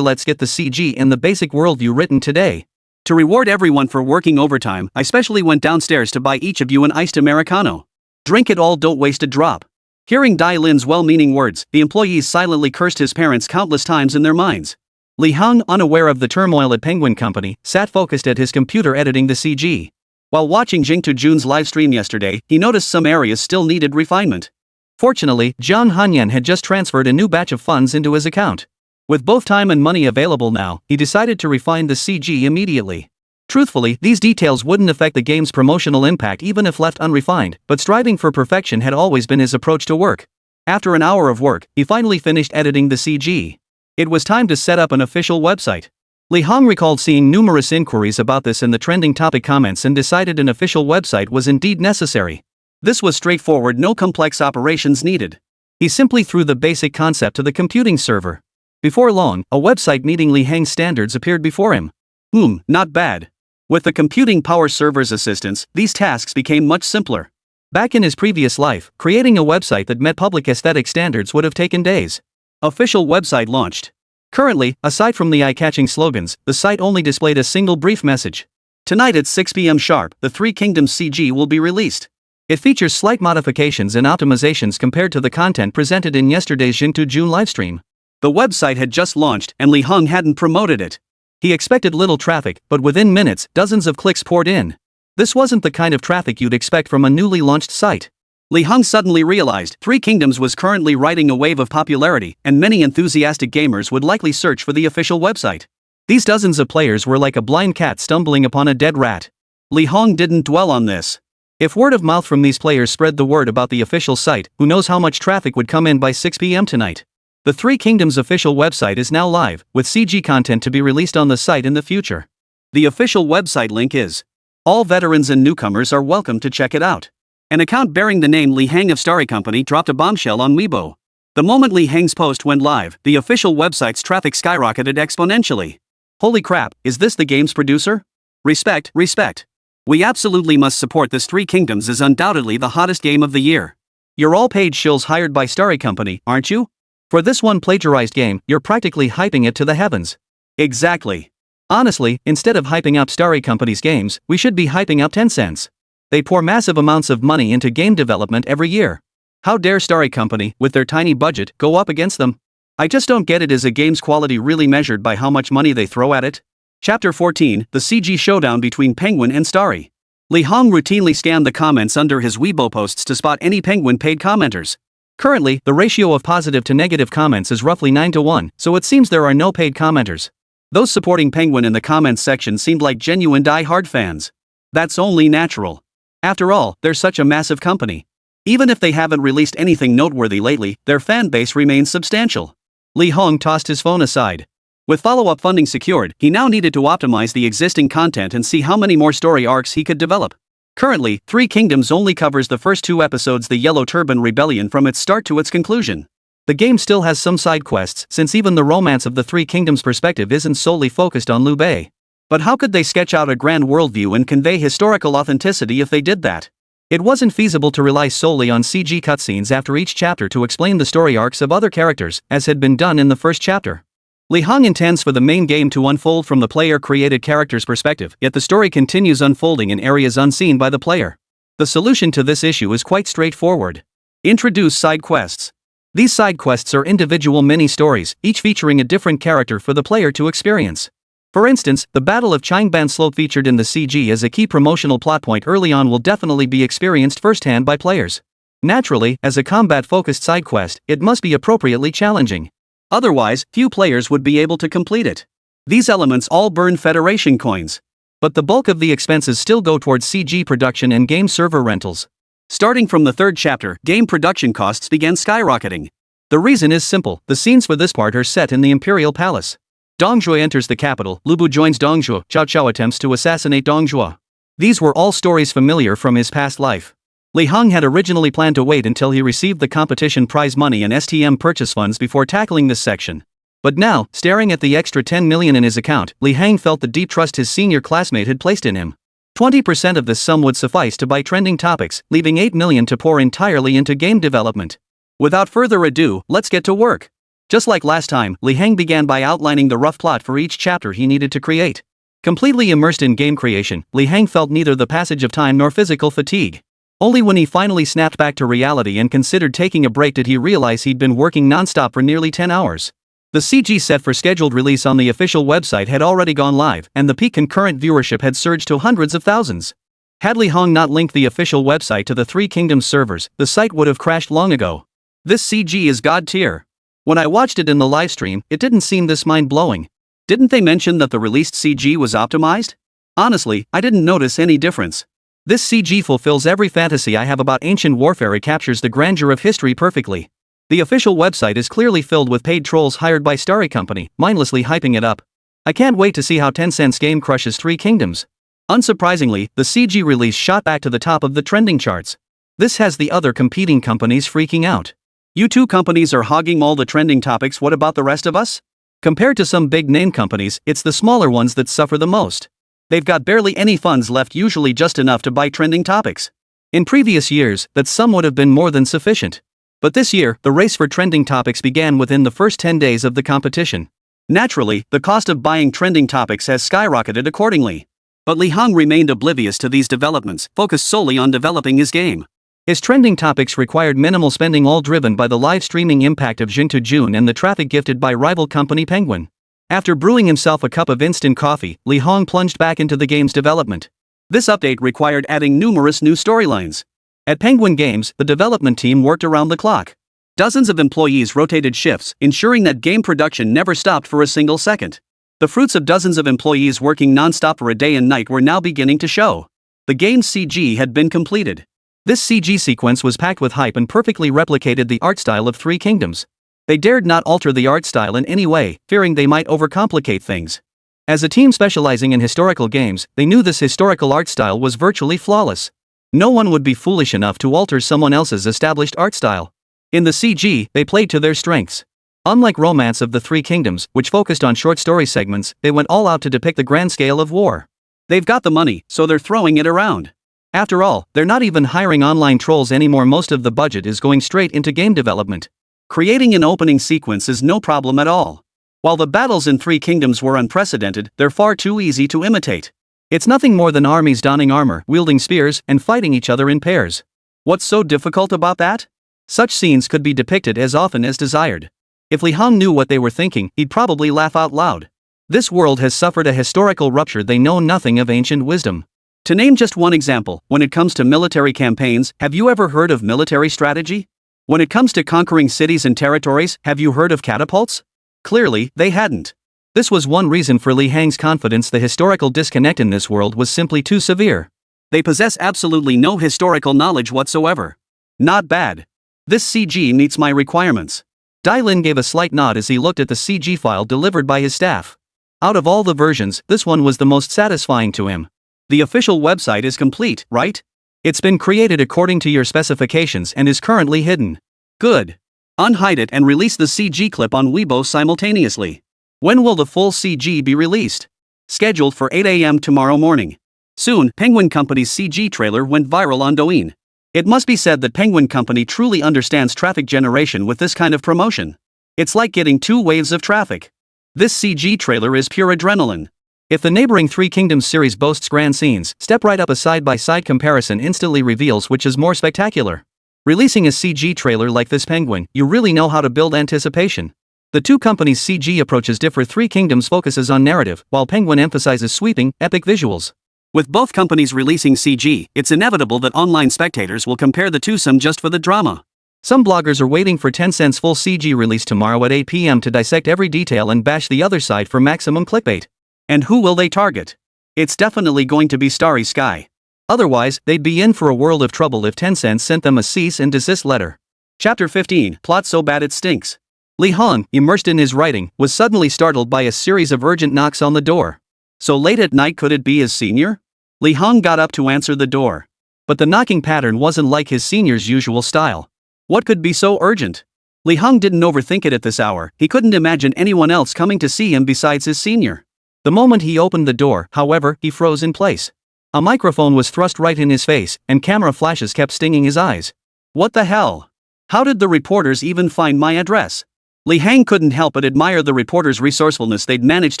let's get the CG in the basic worldview written today. To reward everyone for working overtime, I specially went downstairs to buy each of you an iced Americano. Drink it all, don't waste a drop. Hearing Lin's well-meaning words, the employees silently cursed his parents countless times in their minds. Lí Héng, unaware of the turmoil at Penguin Company, sat focused at his computer editing the CG. While watching Jingtu Jun's livestream yesterday, he noticed some areas still needed refinement. Fortunately, Zhang Hanyan had just transferred a new batch of funds into his account. With both time and money available now, he decided to refine the CG immediately. Truthfully, these details wouldn't affect the game's promotional impact even if left unrefined, but striving for perfection had always been his approach to work. After an hour of work, he finally finished editing the CG. It was time to set up an official website. Lí Héng recalled seeing numerous inquiries about this in the trending topic comments and decided an official website was indeed necessary. This was straightforward, no complex operations needed. He simply threw the basic concept to the computing server. Before long, a website meeting Lí Héng's standards appeared before him. Not bad. With the computing power server's assistance, these tasks became much simpler. Back in his previous life, creating a website that met public aesthetic standards would have taken days. Official website launched. Currently, aside from the eye-catching slogans, the site only displayed a single brief message. Tonight at 6 p.m. sharp, the Three Kingdoms CG will be released. It features slight modifications and optimizations compared to the content presented in yesterday's June livestream. The website had just launched and Lí Héng hadn't promoted it. He expected little traffic, but within minutes, dozens of clicks poured in. This wasn't the kind of traffic you'd expect from a newly launched site. Lí Héng suddenly realized Three Kingdoms was currently riding a wave of popularity, and many enthusiastic gamers would likely search for the official website. These dozens of players were like a blind cat stumbling upon a dead rat. Lí Héng didn't dwell on this. If word of mouth from these players spread the word about the official site, who knows how much traffic would come in by 6 p.m. tonight. The Three Kingdoms official website is now live, with CG content to be released on the site in the future. The official website link is. All veterans and newcomers are welcome to check it out. An account bearing the name Lí Héng of Starry Company dropped a bombshell on Weibo. The moment Lí Héng's post went live, the official website's traffic skyrocketed exponentially. Holy crap, is this the game's producer? Respect, respect. We absolutely must support this. Three Kingdoms is undoubtedly the hottest game of the year. You're all paid shills hired by Starry Company, aren't you? For this one plagiarized game, you're practically hyping it to the heavens. Exactly. Honestly, instead of hyping up Starry Company's games, we should be hyping up Tencent's. They pour massive amounts of money into game development every year. How dare Starry Company, with their tiny budget, go up against them? I just don't get it. Is a game's quality really measured by how much money they throw at it? Chapter 14, The CG Showdown Between Penguin and Starry. Lí Héng routinely scanned the comments under his Weibo posts to spot any Penguin paid commenters. Currently, the ratio of positive to negative comments is roughly 9-1, so it seems there are no paid commenters. Those supporting Penguin in the comments section seemed like genuine die-hard fans. That's only natural. After all, they're such a massive company. Even if they haven't released anything noteworthy lately, their fan base remains substantial. Lí Héng tossed his phone aside. With follow-up funding secured, he now needed to optimize the existing content and see how many more story arcs he could develop. Currently, Three Kingdoms only covers the first 2 episodes, the Yellow Turban Rebellion, from its start to its conclusion. The game still has some side quests, since even the romance of the Three Kingdoms perspective isn't solely focused on Liu Bei. But how could they sketch out a grand worldview and convey historical authenticity if they did that? It wasn't feasible to rely solely on CG cutscenes after each chapter to explain the story arcs of other characters, as had been done in the first chapter. Lí Héng intends for the main game to unfold from the player-created character's perspective, yet the story continues unfolding in areas unseen by the player. The solution to this issue is quite straightforward. Introduce side quests. These side quests are individual mini-stories, each featuring a different character for the player to experience. For instance, the Battle of Changban Slope featured in the CG as a key promotional plot point early on will definitely be experienced firsthand by players. Naturally, as a combat-focused side quest, it must be appropriately challenging. Otherwise, few players would be able to complete it. These elements all burn Federation coins. But the bulk of the expenses still go towards CG production and game server rentals. Starting from the 3rd chapter, game production costs began skyrocketing. The reason is simple, the scenes for this part are set in the Imperial Palace. Dongzhuo enters the capital, Lu Bu joins Dongzhuo, Cao Cao attempts to assassinate Dongzhuo. These were all stories familiar from his past life. Lí Héng had originally planned to wait until he received the competition prize money and STM purchase funds before tackling this section. But now, staring at the extra 10 million in his account, Lí Héng felt the deep trust his senior classmate had placed in him. 20% of this sum would suffice to buy trending topics, leaving 8 million to pour entirely into game development. Without further ado, let's get to work. Just like last time, Lí Héng began by outlining the rough plot for each chapter he needed to create. Completely immersed in game creation, Lí Héng felt neither the passage of time nor physical fatigue. Only when he finally snapped back to reality and considered taking a break did he realize he'd been working non-stop for nearly 10 hours. The CG set for scheduled release on the official website had already gone live, and the peak concurrent viewership had surged to hundreds of thousands. Had Lí Héng not linked the official website to the Three Kingdoms servers, the site would have crashed long ago. This CG is god tier. When I watched it in the livestream, it didn't seem this mind-blowing. Didn't they mention that the released CG was optimized? Honestly, I didn't notice any difference. This CG fulfills every fantasy I have about ancient warfare. It captures the grandeur of history perfectly. The official website is clearly filled with paid trolls hired by Starry Company, mindlessly hyping it up. I can't wait to see how Tencent's game crushes Three Kingdoms. Unsurprisingly, the CG release shot back to the top of the trending charts. This has the other competing companies freaking out. You two companies are hogging all the trending topics, what about the rest of us? Compared to some big-name companies, it's the smaller ones that suffer the most. They've got barely any funds left, usually just enough to buy trending topics. In previous years, that sum would have been more than sufficient. But this year, the race for trending topics began within the first 10 days of the competition. Naturally, the cost of buying trending topics has skyrocketed accordingly. But Lí Héng remained oblivious to these developments, focused solely on developing his game. His trending topics required minimal spending, all driven by the live streaming impact of June to June and the traffic gifted by rival company Penguin. After brewing himself a cup of instant coffee, Lí Héng plunged back into the game's development. This update required adding numerous new storylines. At Penguin Games, the development team worked around the clock. Dozens of employees rotated shifts, ensuring that game production never stopped for a single second. The fruits of dozens of employees working non-stop for a day and night were now beginning to show. The game's CG had been completed. This CG sequence was packed with hype and perfectly replicated the art style of Three Kingdoms. They dared not alter the art style in any way, fearing they might overcomplicate things. As a team specializing in historical games, they knew this historical art style was virtually flawless. No one would be foolish enough to alter someone else's established art style. In the CG, they played to their strengths. Unlike Romance of the Three Kingdoms, which focused on short story segments, they went all out to depict the grand scale of war. They've got the money, so they're throwing it around. After all, they're not even hiring online trolls anymore. Most of the budget is going straight into game development. Creating an opening sequence is no problem at all. While the battles in Three Kingdoms were unprecedented, they're far too easy to imitate. It's nothing more than armies donning armor, wielding spears, and fighting each other in pairs. What's so difficult about that? Such scenes could be depicted as often as desired. If Lí Héng knew what they were thinking, he'd probably laugh out loud. This world has suffered a historical rupture. They know nothing of ancient wisdom. To name just one example, when it comes to military campaigns, have you ever heard of military strategy? When it comes to conquering cities and territories, have you heard of catapults? Clearly, they hadn't. This was one reason for Lí Héng's confidence. The historical disconnect in this world was simply too severe. They possess absolutely no historical knowledge whatsoever. Not bad. This CG meets my requirements. Lin gave a slight nod as he looked at the CG file delivered by his staff. Out of all the versions, this one was the most satisfying to him. The official website is complete, right? It's been created according to your specifications and is currently hidden. Good. Unhide it and release the CG clip on Weibo simultaneously. When will the full CG be released? Scheduled for 8 a.m. tomorrow morning. Soon, Penguin Company's CG trailer went viral on Douyin. It must be said that Penguin Company truly understands traffic generation with this kind of promotion. It's like getting two waves of traffic. This CG trailer is pure adrenaline. If the neighboring Three Kingdoms series boasts grand scenes, step right up. A side-by-side comparison instantly reveals which is more spectacular. Releasing a CG trailer like this, Penguin, you really know how to build anticipation. The two companies' CG approaches differ. Three Kingdoms focuses on narrative, while Penguin emphasizes sweeping, epic visuals. With both companies releasing CG, it's inevitable that online spectators will compare the twosome just for the drama. Some bloggers are waiting for Tencent's full CG release tomorrow at 8 p.m. to dissect every detail and bash the other side for maximum clickbait. And who will they target? It's definitely going to be Starry Sky. Otherwise, they'd be in for a world of trouble if Tencent sent them a cease and desist letter. Chapter 15, Plot So Bad It Stinks. Lí Héng, immersed in his writing, was suddenly startled by a series of urgent knocks on the door. So late at night, could it be his senior? Lí Héng got up to answer the door. But the knocking pattern wasn't like his senior's usual style. What could be so urgent? Lí Héng didn't overthink it at this hour. He couldn't imagine anyone else coming to see him besides his senior. The moment he opened the door, however, he froze in place. A microphone was thrust right in his face, and camera flashes kept stinging his eyes. What the hell? How did the reporters even find my address? Lí Héng couldn't help but admire the reporters' resourcefulness. They'd managed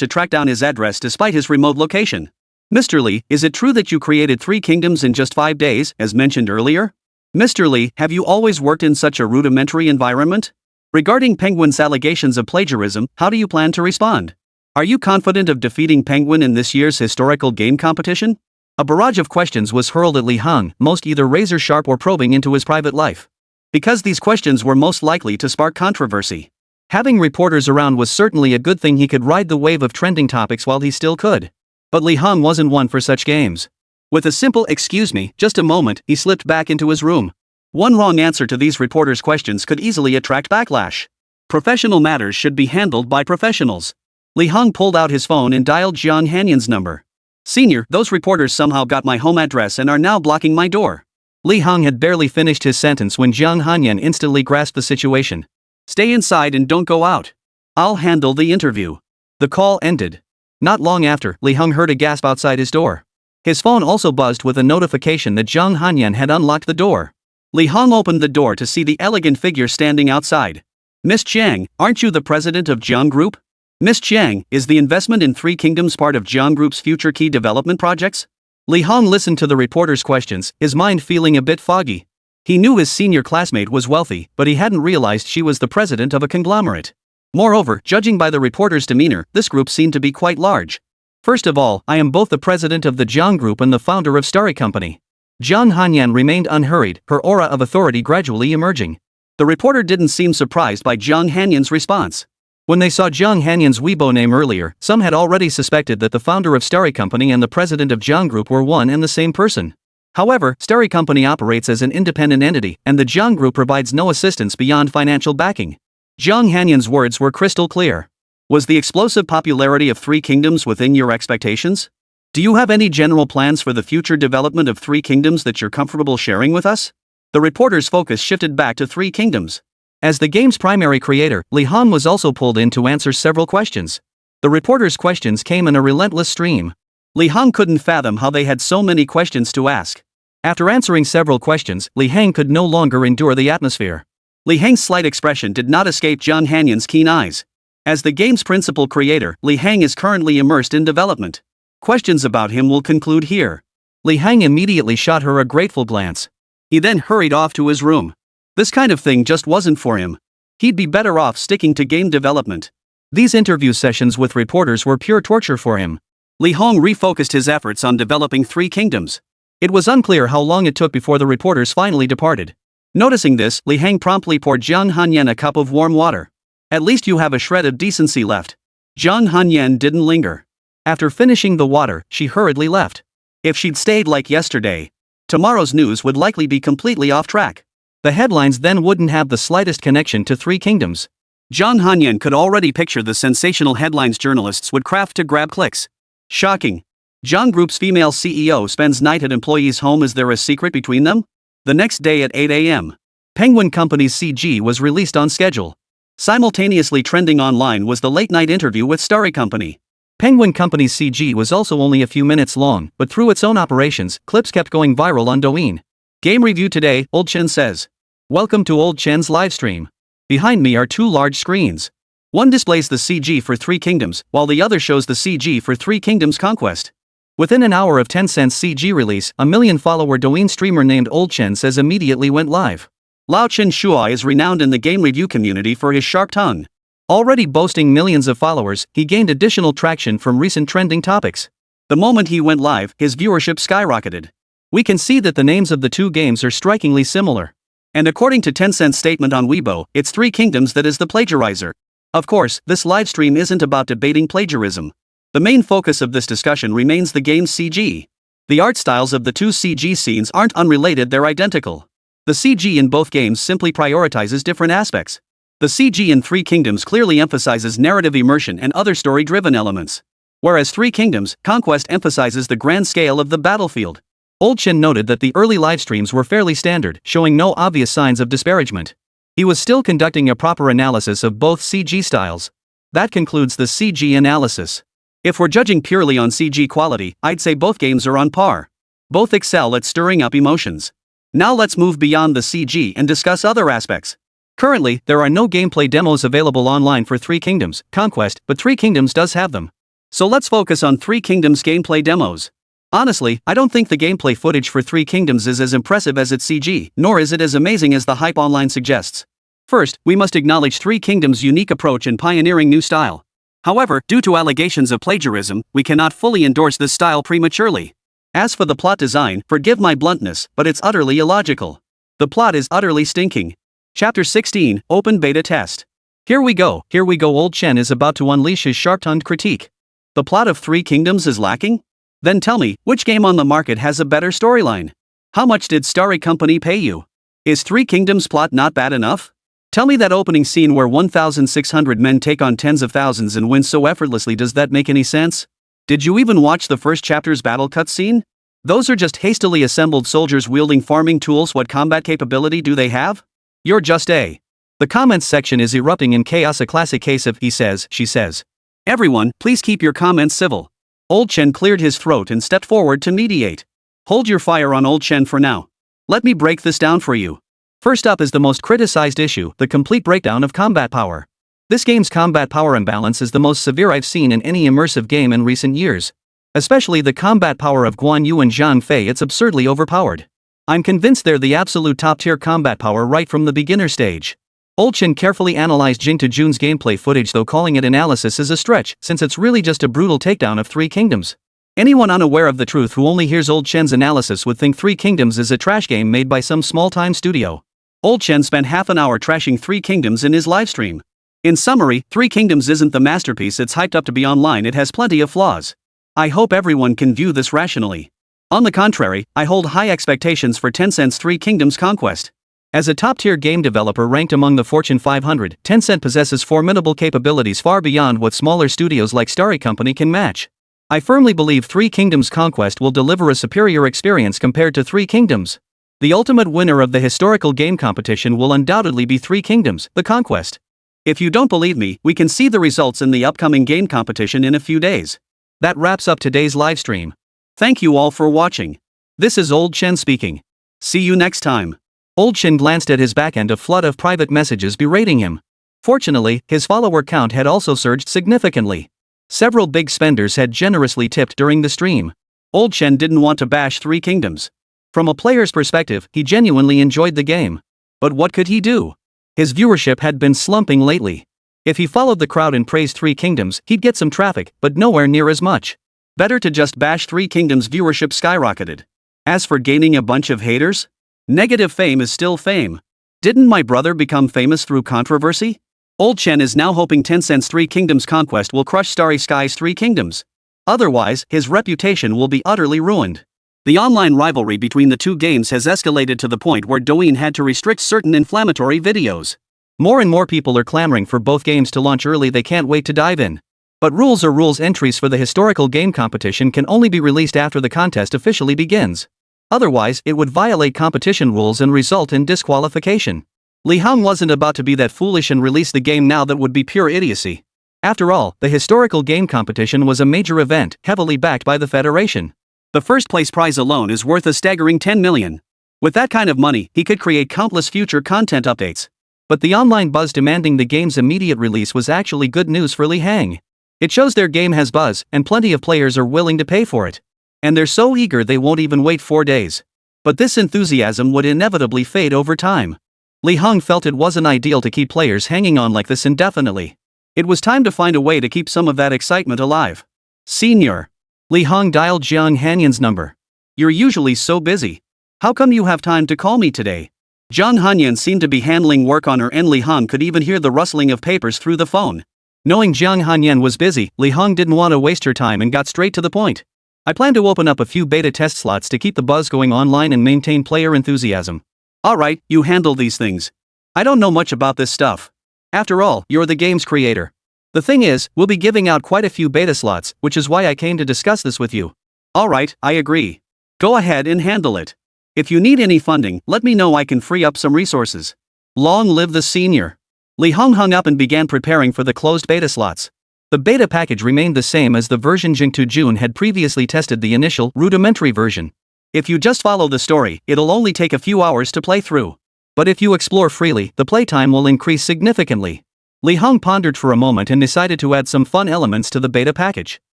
to track down his address despite his remote location. Mr. Lee, is it true that you created Three Kingdoms in just 5 days, as mentioned earlier? Mr. Lee, have you always worked in such a rudimentary environment? Regarding Penguin's allegations of plagiarism, how do you plan to respond? Are you confident of defeating Penguin in this year's historical game competition? A barrage of questions was hurled at Lí Héng, most either razor-sharp or probing into his private life. Because these questions were most likely to spark controversy. Having reporters around was certainly a good thing. He could ride the wave of trending topics while he still could. But Lí Héng wasn't one for such games. With a simple "excuse me, just a moment," he slipped back into his room. One wrong answer to these reporters' questions could easily attract backlash. Professional matters should be handled by professionals. Lí Héng pulled out his phone and dialed Jiang Hanyan's number. "Senior, those reporters somehow got my home address and are now blocking my door." Lí Héng had barely finished his sentence when Jiang Hanyan instantly grasped the situation. "Stay inside and don't go out. I'll handle the interview." The call ended. Not long after, Lí Héng heard a gasp outside his door. His phone also buzzed with a notification that Zhang Hanyan had unlocked the door. Lí Héng opened the door to see the elegant figure standing outside. "Miss Jiang, aren't you the president of Jiang Group? Miss Jiang, is the investment in Three Kingdoms part of Jiang Group's future key development projects?" Lí Héng listened to the reporter's questions, his mind feeling a bit foggy. He knew his senior classmate was wealthy, but he hadn't realized she was the president of a conglomerate. Moreover, judging by the reporter's demeanor, this group seemed to be quite large. "First of all, I am both the president of the Jiang Group and the founder of Starry Company." Zhang Hanyan remained unhurried, her aura of authority gradually emerging. The reporter didn't seem surprised by Zhang Hanyan's response. When they saw Zhang Hanyan's Weibo name earlier, some had already suspected that the founder of Starry Company and the president of Jiang Group were one and the same person. However, Starry Company operates as an independent entity, and the Jiang Group provides no assistance beyond financial backing. Zhang Hanyan's words were crystal clear. "Was the explosive popularity of Three Kingdoms within your expectations? Do you have any general plans for the future development of Three Kingdoms that you're comfortable sharing with us?" The reporter's focus shifted back to Three Kingdoms. As the game's primary creator, Lí Héng was also pulled in to answer several questions. The reporter's questions came in a relentless stream. Lí Héng couldn't fathom how they had so many questions to ask. After answering several questions, Lí Héng could no longer endure the atmosphere. Lí Héng's slight expression did not escape Zhang Hanyan's keen eyes. As the game's principal creator, Lí Héng is currently immersed in development. Questions about him will conclude here. Lí Héng immediately shot her a grateful glance. He then hurried off to his room. This kind of thing just wasn't for him. He'd be better off sticking to game development. These interview sessions with reporters were pure torture for him. Lí Héng refocused his efforts on developing Three Kingdoms. It was unclear how long it took before the reporters finally departed. Noticing this, Lí Héng promptly poured Zhang Hanyan a cup of warm water. "At least you have a shred of decency left." Zhang Hanyan didn't linger. After finishing the water, she hurriedly left. If she'd stayed like yesterday, tomorrow's news would likely be completely off track. The headlines then wouldn't have the slightest connection to Three Kingdoms. Zhang Hanyan could already picture the sensational headlines journalists would craft to grab clicks. Shocking. Jiang Group's female CEO spends night at employees' home. Is there a secret between them? The next day at 8 a.m. Penguin Company's CG was released on schedule. Simultaneously trending online was the late-night interview with Starry Company. Penguin Company's CG was also only a few minutes long, but through its own operations, clips kept going viral on Douyin. Game review today, Old Chen says. Welcome to Old Chen's livestream. Behind me are two large screens. One displays the CG for Three Kingdoms, while the other shows the CG for Three Kingdoms Conquest. Within an hour of Tencent's CG release, a million-follower Douyin streamer named Old Chen says immediately went live. Lao Chen Shuai is renowned in the game review community for his sharp tongue. Already boasting millions of followers, he gained additional traction from recent trending topics. The moment he went live, his viewership skyrocketed. We can see that the names of the two games are strikingly similar. And according to Tencent's statement on Weibo, it's Three Kingdoms that is the plagiarizer. Of course, this livestream isn't about debating plagiarism. The main focus of this discussion remains the game's CG. The art styles of the two CG scenes aren't unrelated, they're identical. The CG in both games simply prioritizes different aspects. The CG in Three Kingdoms clearly emphasizes narrative immersion and other story-driven elements. Whereas Three Kingdoms, Conquest emphasizes the grand scale of the battlefield. Old Chen noted that the early livestreams were fairly standard, showing no obvious signs of disparagement. He was still conducting a proper analysis of both CG styles. That concludes the CG analysis. If we're judging purely on CG quality, I'd say both games are on par. Both excel at stirring up emotions. Now let's move beyond the CG and discuss other aspects. Currently, there are no gameplay demos available online for Three Kingdoms, Conquest, but Three Kingdoms does have them. So let's focus on Three Kingdoms gameplay demos. Honestly, I don't think the gameplay footage for Three Kingdoms is as impressive as its CG, nor is it as amazing as the hype online suggests. First, we must acknowledge Three Kingdoms' unique approach in pioneering new style. However, due to allegations of plagiarism, we cannot fully endorse this style prematurely. As for the plot design, forgive my bluntness, but it's utterly illogical. The plot is utterly stinking. Chapter 16, Open Beta Test. Here we go, Old Chen is about to unleash his sharp-tongued critique. The plot of Three Kingdoms is lacking? Then tell me, which game on the market has a better storyline? How much did Starry Company pay you? Is Three Kingdoms plot not bad enough? Tell me that opening scene where 1,600 men take on tens of thousands and win so effortlessly, does that make any sense? Did you even watch the first chapter's battle cutscene? Those are just hastily assembled soldiers wielding farming tools. What combat capability do they have? You're just a. The comments section is erupting in chaos, a classic case of he says, she says. Everyone, please keep your comments civil. Old Chen cleared his throat and stepped forward to mediate. Hold your fire on Old Chen for now. Let me break this down for you. First up is the most criticized issue, the complete breakdown of combat power. This game's combat power imbalance is the most severe I've seen in any immersive game in recent years. Especially the combat power of Guan Yu and Zhang Fei, it's absurdly overpowered. I'm convinced they're the absolute top-tier combat power right from the beginner stage. Old Chen carefully analyzed Jing Tejun's gameplay footage, though calling it analysis is a stretch, since it's really just a brutal takedown of Three Kingdoms. Anyone unaware of the truth who only hears Old Chen's analysis would think Three Kingdoms is a trash game made by some small-time studio. Old Chen spent half an hour trashing Three Kingdoms in his livestream. In summary, Three Kingdoms isn't the masterpiece it's hyped up to be online, it has plenty of flaws. I hope everyone can view this rationally. On the contrary, I hold high expectations for Tencent's Three Kingdoms conquest. As a top-tier game developer ranked among the Fortune 500, Tencent possesses formidable capabilities far beyond what smaller studios like Starry Company can match. I firmly believe Three Kingdoms conquest will deliver a superior experience compared to Three Kingdoms. The ultimate winner of the historical game competition will undoubtedly be Three Kingdoms, the conquest. If you don't believe me, we can see the results in the upcoming game competition in a few days. That wraps up today's livestream. Thank you all for watching. This is Old Chen speaking. See you next time. Old Chen glanced at his backend, a flood of private messages berating him. Fortunately, his follower count had also surged significantly. Several big spenders had generously tipped during the stream. Old Chen didn't want to bash Three Kingdoms. From a player's perspective, he genuinely enjoyed the game. But what could he do? His viewership had been slumping lately. If he followed the crowd and praised Three Kingdoms, he'd get some traffic, but nowhere near as much. Better to just bash Three Kingdoms' viewership skyrocketed. As for gaining a bunch of haters? Negative fame is still fame. Didn't my brother become famous through controversy? Old Chen is now hoping Tencent's Three Kingdoms conquest will crush Starry Sky's Three Kingdoms. Otherwise, his reputation will be utterly ruined. The online rivalry between the two games has escalated to the point where Douyin had to restrict certain inflammatory videos. More and more people are clamoring for both games to launch early, they can't wait to dive in. But rules are rules. Entries for the historical game competition can only be released after the contest officially begins. Otherwise, it would violate competition rules and result in disqualification. Lí Héng wasn't about to be that foolish and release the game now, that would be pure idiocy. After all, the historical game competition was a major event, heavily backed by the Federation. The first place prize alone is worth a staggering 10 million. With that kind of money, he could create countless future content updates. But the online buzz demanding the game's immediate release was actually good news for Lí Héng. It shows their game has buzz, and plenty of players are willing to pay for it. And they're so eager they won't even wait 4 days. But this enthusiasm would inevitably fade over time. Lí Héng felt it wasn't ideal to keep players hanging on like this indefinitely. It was time to find a way to keep some of that excitement alive. Senior. Lí Héng dialed Jiang Hanyan's number. You're usually so busy. How come you have time to call me today? Jiang Hanyan seemed to be handling work on her end. Lí Héng could even hear the rustling of papers through the phone. Knowing Jiang Hanyan was busy, Lí Héng didn't want to waste her time and got straight to the point. I plan to open up a few beta test slots to keep the buzz going online and maintain player enthusiasm. Alright, you handle these things. I don't know much about this stuff. After all, you're the game's creator. The thing is, we'll be giving out quite a few beta slots, which is why I came to discuss this with you. Alright, I agree. Go ahead and handle it. If you need any funding, let me know, I can free up some resources. Long live the senior. Lí Héng hung up and began preparing for the closed beta slots. The beta package remained the same as the version Jing Tejun had previously tested, the initial, rudimentary version. If you just follow the story, it'll only take a few hours to play through. But if you explore freely, the playtime will increase significantly. Lí Héng pondered for a moment and decided to add some fun elements to the beta package.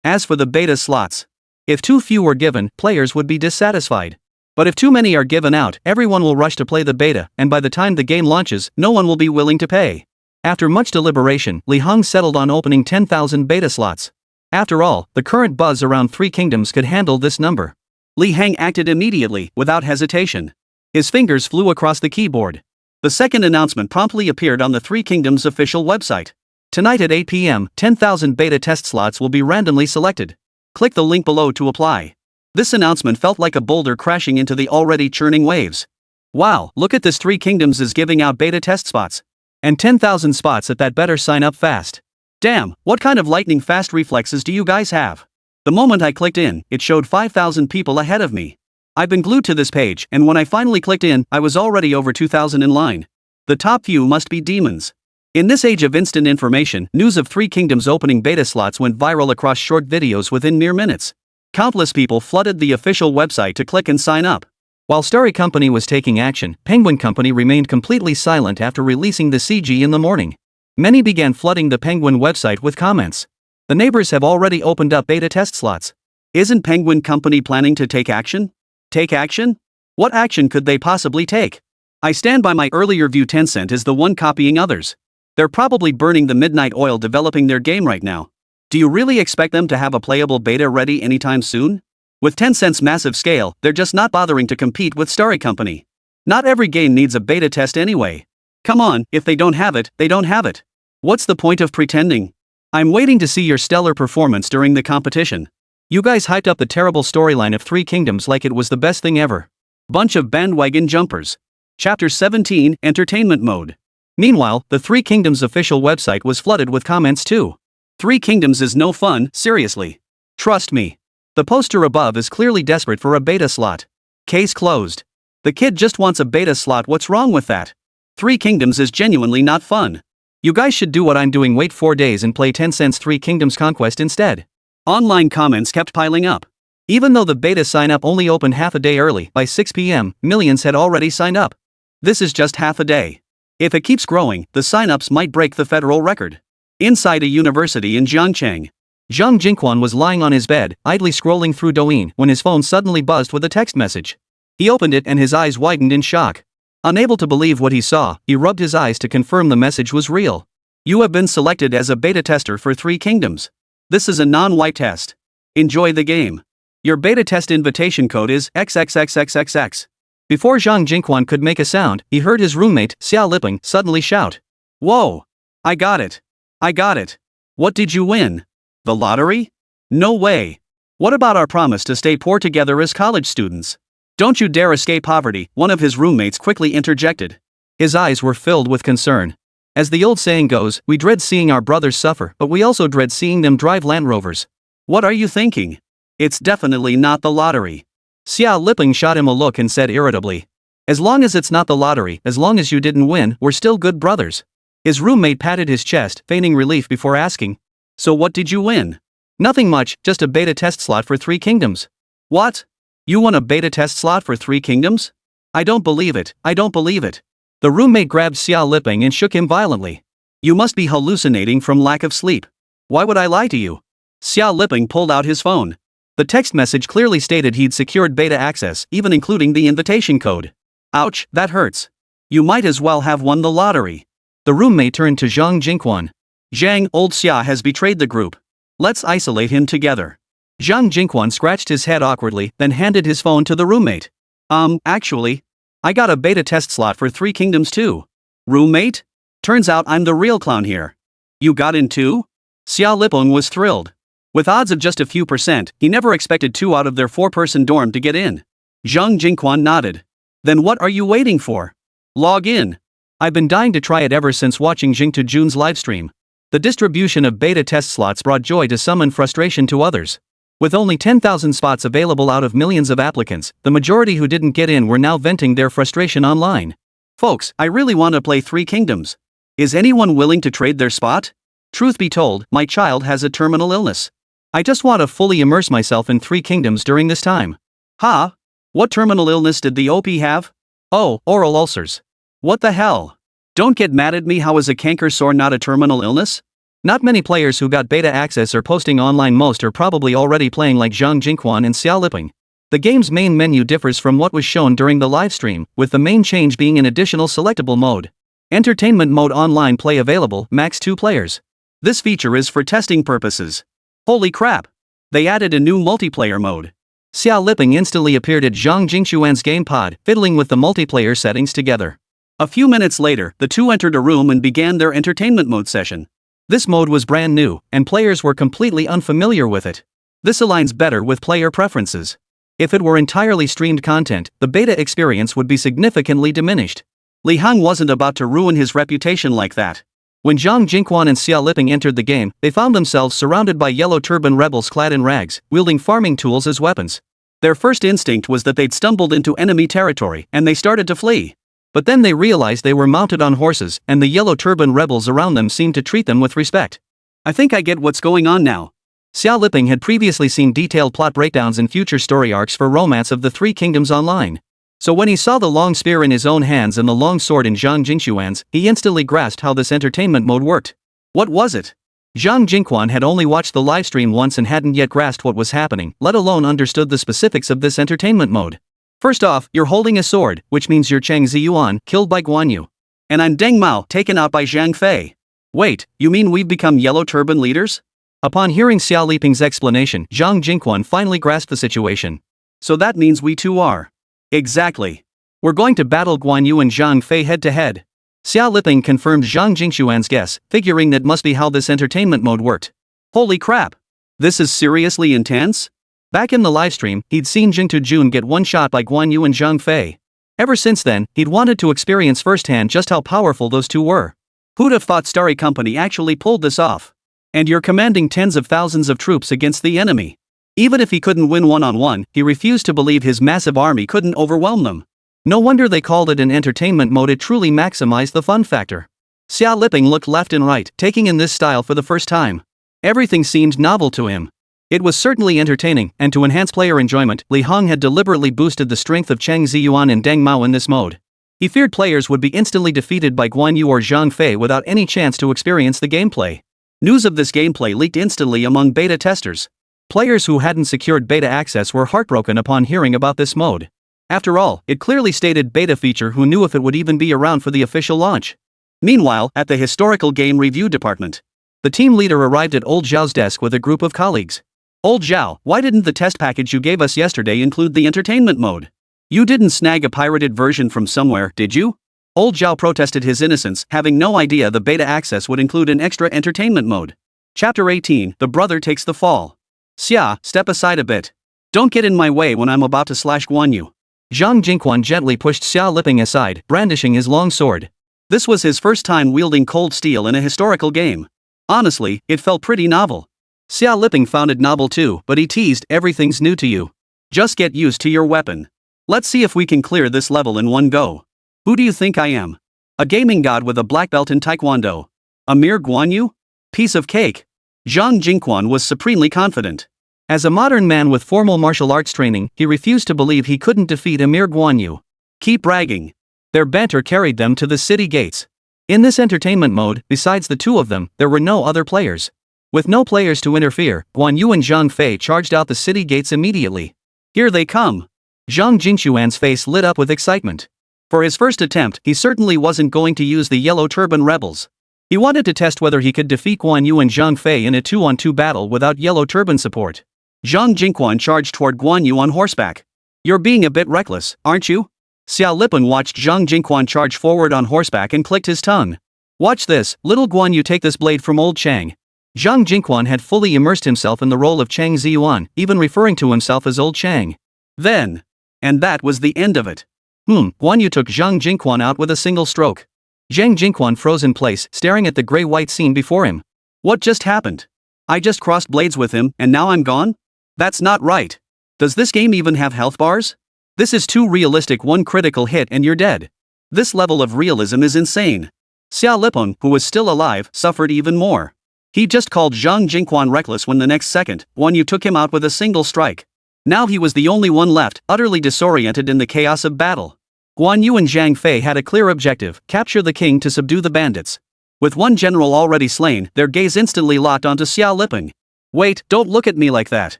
As for the beta slots, if too few were given, players would be dissatisfied. But if too many are given out, everyone will rush to play the beta, and by the time the game launches, no one will be willing to pay. After much deliberation, Lí Héng settled on opening 10,000 beta slots. After all, the current buzz around Three Kingdoms could handle this number. Lí Héng acted immediately, without hesitation. His fingers flew across the keyboard. The second announcement promptly appeared on the Three Kingdoms official website. Tonight at 8 p.m., 10,000 beta test slots will be randomly selected. Click the link below to apply. This announcement felt like a boulder crashing into the already churning waves. Wow, look at this, Three Kingdoms is giving out beta test spots. And 10,000 spots at that, better sign up fast. Damn, what kind of lightning fast reflexes do you guys have? The moment I clicked in, it showed 5,000 people ahead of me. I've been glued to this page, and when I finally clicked in, I was already over 2,000 in line. The top few must be demons. In this age of instant information, news of Three Kingdoms opening beta slots went viral across short videos within mere minutes. Countless people flooded the official website to click and sign up. While Starry Company was taking action, Penguin Company remained completely silent after releasing the CG in the morning. Many began flooding the Penguin website with comments. The neighbors have already opened up beta test slots. Isn't Penguin Company planning to take action? Take action? What action could they possibly take? I stand by my earlier view. Tencent is the one copying others. They're probably burning the midnight oil developing their game right now. Do you really expect them to have a playable beta ready anytime soon? With Tencent's massive scale, they're just not bothering to compete with Starry Company. Not every game needs a beta test anyway. Come on, if they don't have it, they don't have it. What's the point of pretending? I'm waiting to see your stellar performance during the competition. You guys hyped up the terrible storyline of Three Kingdoms like it was the best thing ever. Bunch of bandwagon jumpers. Chapter 17, Entertainment Mode. Meanwhile, the Three Kingdoms official website was flooded with comments too. Three Kingdoms is no fun, seriously. Trust me. The poster above is clearly desperate for a beta slot. Case closed. The kid just wants a beta slot. What's wrong with that? Three Kingdoms is genuinely not fun. You guys should do what I'm doing, wait 4 days and play Tencent's Three Kingdoms Conquest instead. Online comments kept piling up. Even though the beta sign-up only opened half a day early, by 6 p.m., millions had already signed up. This is just half a day. If it keeps growing, the sign-ups might break the federal record. Inside a university in Jiangcheng, Zhang Jingquan was lying on his bed, idly scrolling through Douyin, when his phone suddenly buzzed with a text message. He opened it and his eyes widened in shock. Unable to believe what he saw, he rubbed his eyes to confirm the message was real. You have been selected as a beta tester for Three Kingdoms. This is a non-white test. Enjoy the game. Your beta test invitation code is XXXXXX. Before Zhang Jingquan could make a sound, he heard his roommate, Xiao Liping, suddenly shout. Whoa! I got it! I got it! What did you win? The lottery? No way! What about our promise to stay poor together as college students? Don't you dare escape poverty, one of his roommates quickly interjected. His eyes were filled with concern. As the old saying goes, we dread seeing our brothers suffer, but we also dread seeing them drive Land Rovers. What are you thinking? It's definitely not the lottery. Xiao Liping shot him a look and said irritably. As long as it's not the lottery, as long as you didn't win, we're still good brothers. His roommate patted his chest, feigning relief before asking. So what did you win? Nothing much, just a beta test slot for Three Kingdoms. What? You won a beta test slot for Three Kingdoms? I don't believe it, I don't believe it. The roommate grabbed Xiao Liping and shook him violently. You must be hallucinating from lack of sleep. Why would I lie to you? Xiao Liping pulled out his phone. The text message clearly stated he'd secured beta access, even including the invitation code. Ouch, that hurts. You might as well have won the lottery. The roommate turned to Zhang Jingquan. Zhang, old Xia has betrayed the group. Let's isolate him together. Zhang Jingquan scratched his head awkwardly, then handed his phone to the roommate. Actually, I got a beta test slot for Three Kingdoms too. Roommate? Turns out I'm the real clown here. You got in too? Xiao Liping was thrilled. With odds of just a few %, he never expected 2 out of their 4-person dorm to get in. Zhang Jingquan nodded. Then what are you waiting for? Log in. I've been dying to try it ever since watching Jingtu Jun's livestream. The distribution of beta test slots brought joy to some and frustration to others. With only 10,000 spots available out of millions of applicants, the majority who didn't get in were now venting their frustration online. Folks, I really want to play Three Kingdoms. Is anyone willing to trade their spot? Truth be told, my child has a terminal illness. I just want to fully immerse myself in Three Kingdoms during this time. Huh? What terminal illness did the OP have? Oh, oral ulcers. What the hell? Don't get mad at me. How is a canker sore not a terminal illness? Not many players who got beta access are posting online. Most are probably already playing like Zhang Jingquan and Xiao Liping. The game's main menu differs from what was shown during the livestream, with the main change being an additional selectable mode. Entertainment mode online play available, max 2 players. This feature is for testing purposes. Holy crap! They added a new multiplayer mode. Xiao Liping instantly appeared at Zhang Jingquan's game pod, fiddling with the multiplayer settings together. A few minutes later, the two entered a room and began their entertainment mode session. This mode was brand new, and players were completely unfamiliar with it. This aligns better with player preferences. If it were entirely streamed content, the beta experience would be significantly diminished. Lí Héng wasn't about to ruin his reputation like that. When Zhang Jingquan and Xiao Liping entered the game, they found themselves surrounded by Yellow Turban rebels clad in rags, wielding farming tools as weapons. Their first instinct was that they'd stumbled into enemy territory, and they started to flee. But then they realized they were mounted on horses, and the Yellow Turban rebels around them seemed to treat them with respect. I think I get what's going on now. Xiao Liping had previously seen detailed plot breakdowns in future story arcs for Romance of the Three Kingdoms online. So when he saw the long spear in his own hands and the long sword in Zhang Jingxuan's, he instantly grasped how this entertainment mode worked. What was it? Zhang Jingquan had only watched the livestream once and hadn't yet grasped what was happening, let alone understood the specifics of this entertainment mode. First off, you're holding a sword, which means you're Cheng Ziyuan, killed by Guan Yu. And I'm Deng Mao, taken out by Zhang Fei. Wait, you mean we've become Yellow Turban leaders? Upon hearing Xiao Liping's explanation, Zhang Jingquan finally grasped the situation. So that means we two are. Exactly. We're going to battle Guan Yu and Zhang Fei head to head. Xiao Liping confirmed Zhang Jingxuan's guess, figuring that must be how this entertainment mode worked. Holy crap! This is seriously intense? Back in the livestream, he'd seen Jingtu Jun get one shot by Guan Yu and Zhang Fei. Ever since then, he'd wanted to experience firsthand just how powerful those two were. Who'd have thought Starry Company actually pulled this off? And you're commanding tens of thousands of troops against the enemy. Even if he couldn't win one-on-one, he refused to believe his massive army couldn't overwhelm them. No wonder they called it an entertainment mode, it truly maximized the fun factor. Xiao Liping looked left and right, taking in this style for the first time. Everything seemed novel to him. It was certainly entertaining, and to enhance player enjoyment, Lí Héng had deliberately boosted the strength of Cheng Ziyuan and Deng Mao in this mode. He feared players would be instantly defeated by Guan Yu or Zhang Fei without any chance to experience the gameplay. News of this gameplay leaked instantly among beta testers. Players who hadn't secured beta access were heartbroken upon hearing about this mode. After all, it clearly stated beta feature, who knew if it would even be around for the official launch. Meanwhile, at the historical game review department, the team leader arrived at Old Zhao's desk with a group of colleagues. Old Zhao, why didn't the test package you gave us yesterday include the entertainment mode? You didn't snag a pirated version from somewhere, did you? Old Zhao protested his innocence, having no idea the beta access would include an extra entertainment mode. Chapter 18, The Brother Takes the Fall. Xia, step aside a bit. Don't get in my way when I'm about to slash Guan Yu. Zhang Jingquan gently pushed Xiao Liping aside, brandishing his long sword. This was his first time wielding cold steel in a historical game. Honestly, it felt pretty novel. Xiao Liping found it novel too, but he teased, everything's new to you. Just get used to your weapon. Let's see if we can clear this level in one go. Who do you think I am? A gaming god with a black belt in Taekwondo. A mere Guan Yu? Piece of cake. Zhang Jingquan was supremely confident. As a modern man with formal martial arts training, he refused to believe he couldn't defeat a mere Guan Yu. Keep bragging. Their banter carried them to the city gates. In this entertainment mode, besides the two of them, there were no other players. With no players to interfere, Guan Yu and Zhang Fei charged out the city gates immediately. Here they come. Zhang Jingxuan's face lit up with excitement. For his first attempt, he certainly wasn't going to use the Yellow Turban rebels. He wanted to test whether he could defeat Guan Yu and Zhang Fei in a 2-on-2 battle without Yellow Turban support. Zhang Jingquan charged toward Guan Yu on horseback. You're being a bit reckless, aren't you? Xiao Liping watched Zhang Jingquan charge forward on horseback and clicked his tongue. Watch this, little Guan Yu, take this blade from old Chang. Zhang Jingquan had fully immersed himself in the role of Cheng Ziyuan, even referring to himself as old Chang. Then. And that was the end of it. Guan Yu took Zhang Jingquan out with a single stroke. Zhang Jingquan froze in place, staring at the gray-white scene before him. What just happened? I just crossed blades with him, and now I'm gone? That's not right. Does this game even have health bars? This is too realistic, one critical hit and you're dead. This level of realism is insane. Xiao Liping, who was still alive, suffered even more. He just called Zhang Jingquan reckless when the next second, Guan Yu took him out with a single strike. Now he was the only one left, utterly disoriented in the chaos of battle. Guan Yu and Zhang Fei had a clear objective, capture the king to subdue the bandits. With one general already slain, their gaze instantly locked onto Xiao Liping. Wait, don't look at me like that.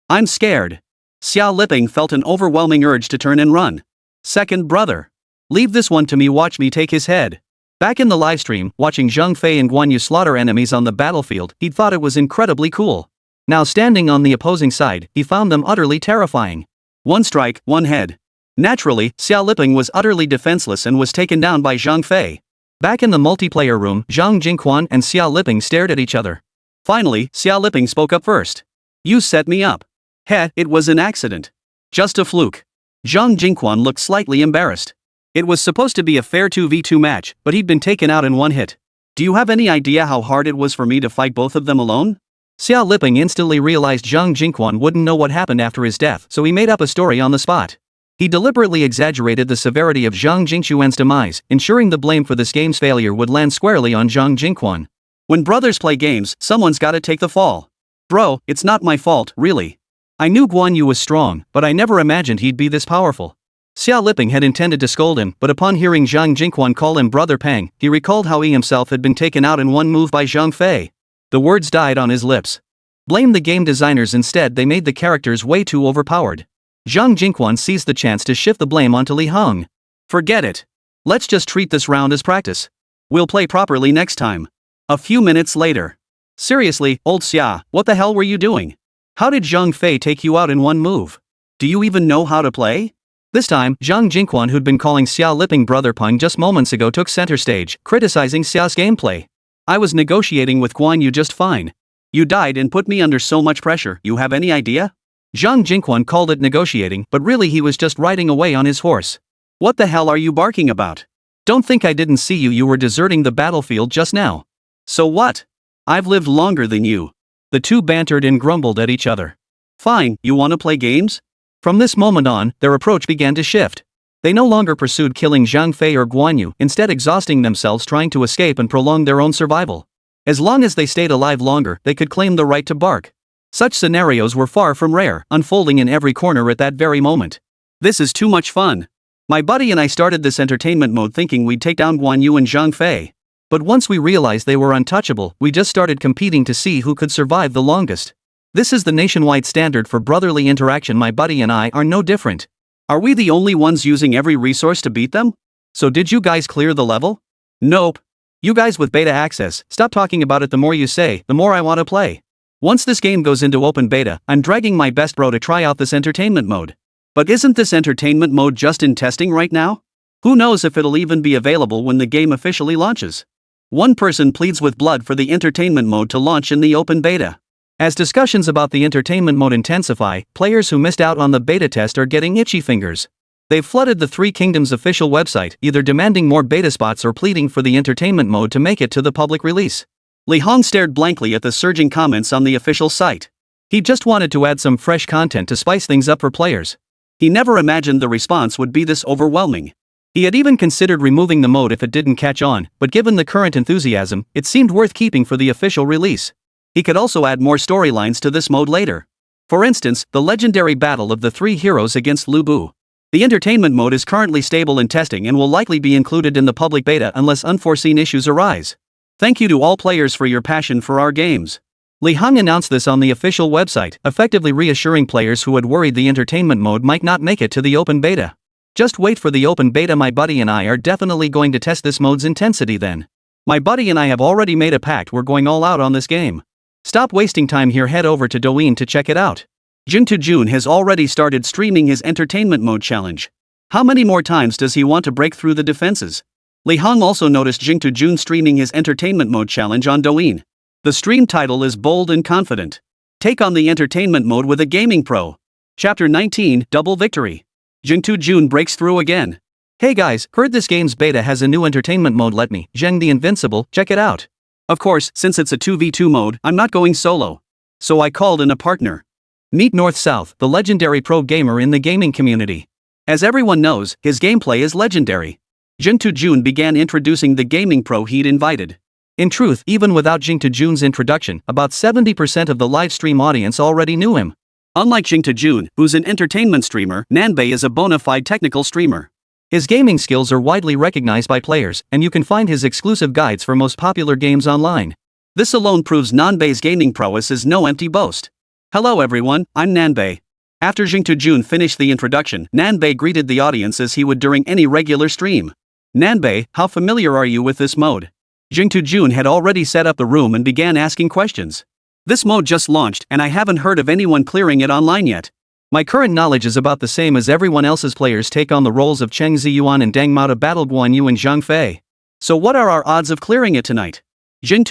I'm scared. Xiao Liping felt an overwhelming urge to turn and run. Second brother. Leave this one to me, watch me take his head. Back in the livestream, watching Zhang Fei and Guan Yu slaughter enemies on the battlefield, he'd thought it was incredibly cool. Now standing on the opposing side, he found them utterly terrifying. One strike, one head. Naturally, Xiao Liping was utterly defenseless and was taken down by Zhang Fei. Back in the multiplayer room, Zhang Jingquan and Xiao Liping stared at each other. Finally, Xiao Liping spoke up first. You set me up. Heh, it was an accident. Just a fluke. Zhang Jingquan looked slightly embarrassed. It was supposed to be a fair 2v2 match, but he'd been taken out in one hit. Do you have any idea how hard it was for me to fight both of them alone? Xiao Liping instantly realized Zhang Jingquan wouldn't know what happened after his death, so he made up a story on the spot. He deliberately exaggerated the severity of Zhang Jingquan's demise, ensuring the blame for this game's failure would land squarely on Zhang Jingquan. When brothers play games, someone's gotta take the fall. Bro, it's not my fault, really. I knew Guan Yu was strong, but I never imagined he'd be this powerful. Xia Liping had intended to scold him, but upon hearing Zhang Jingquan call him Brother Pang, he recalled how he himself had been taken out in one move by Zhang Fei. The words died on his lips. Blame the game designers instead, they made the characters way too overpowered. Zhang Jingquan seized the chance to shift the blame onto Lí Héng. Forget it. Let's just treat this round as practice. We'll play properly next time. A few minutes later. Seriously, old Xia, what the hell were you doing? How did Zhang Fei take you out in one move? Do you even know how to play? This time, Zhang Jingquan, who'd been calling Xia Liping Brother Pang just moments ago, took center stage, criticizing Xia's gameplay. I was negotiating with Guan Yu just fine. You died and put me under so much pressure, you have any idea? Zhang Jingquan called it negotiating, but really he was just riding away on his horse. What the hell are you barking about? Don't think I didn't see you, you were deserting the battlefield just now. So what? I've lived longer than you. The two bantered and grumbled at each other. Fine, you wanna play games? From this moment on, their approach began to shift. They no longer pursued killing Zhang Fei or Guan Yu, instead exhausting themselves trying to escape and prolong their own survival. As long as they stayed alive longer, they could claim the right to bark. Such scenarios were far from rare, unfolding in every corner at that very moment. This is too much fun. My buddy and I started this entertainment mode thinking we'd take down Guan Yu and Zhang Fei. But once we realized they were untouchable, we just started competing to see who could survive the longest. This is the nationwide standard for brotherly interaction. My buddy and I are no different. Are we the only ones using every resource to beat them? So did you guys clear the level? Nope. You guys with beta access, stop talking about it. The more you say, the more I want to play. Once this game goes into open beta, I'm dragging my best bro to try out this entertainment mode. But isn't this entertainment mode just in testing right now? Who knows if it'll even be available when the game officially launches? One person pleads with blood for the entertainment mode to launch in the open beta. As discussions about the entertainment mode intensify, players who missed out on the beta test are getting itchy fingers. They've flooded the Three Kingdoms official website, either demanding more beta spots or pleading for the entertainment mode to make it to the public release. Lí Héng stared blankly at the surging comments on the official site. He just wanted to add some fresh content to spice things up for players. He never imagined the response would be this overwhelming. He had even considered removing the mode if it didn't catch on, but given the current enthusiasm, it seemed worth keeping for the official release. He could also add more storylines to this mode later. For instance, the legendary battle of the three heroes against Lu Bu. The entertainment mode is currently stable in testing and will likely be included in the public beta unless unforeseen issues arise. Thank you to all players for your passion for our games. Lí Héng announced this on the official website, effectively reassuring players who had worried the entertainment mode might not make it to the open beta. Just wait for the open beta. My buddy and I are definitely going to test this mode's intensity then. My buddy and I have already made a pact, we're going all out on this game. Stop wasting time here, head over to Douyin to check it out. Jun has already started streaming his entertainment mode challenge. How many more times does he want to break through the defenses? Lí Héng also noticed Jun streaming his entertainment mode challenge on Douyin. The stream title is bold and confident. Take on the entertainment mode with a gaming pro. Chapter 19, Double Victory. Jun breaks through again. Hey guys, heard this game's beta has a new entertainment mode, let me, Zheng the Invincible, check it out. Of course, since it's a 2v2 mode, I'm not going solo. So I called in a partner. Meet North South, the legendary pro gamer in the gaming community. As everyone knows, his gameplay is legendary. Jun began introducing the gaming pro he'd invited. In truth, even without Jun's introduction, about 70% of the livestream audience already knew him. Unlike Jun, who's an entertainment streamer, Nanbei is a bona fide technical streamer. His gaming skills are widely recognized by players, and you can find his exclusive guides for most popular games online. This alone proves Nanbei's gaming prowess is no empty boast. Hello everyone, I'm Nanbei. After Jun finished the introduction, Nanbei greeted the audience as he would during any regular stream. Nanbei, how familiar are you with this mode? Jun had already set up the room and began asking questions. This mode just launched and I haven't heard of anyone clearing it online yet. My current knowledge is about the same as everyone else's. Players take on the roles of Cheng Ziyuan and Dang Mao to battle Guan Yu and Zhang Fei. So what are our odds of clearing it tonight? Jun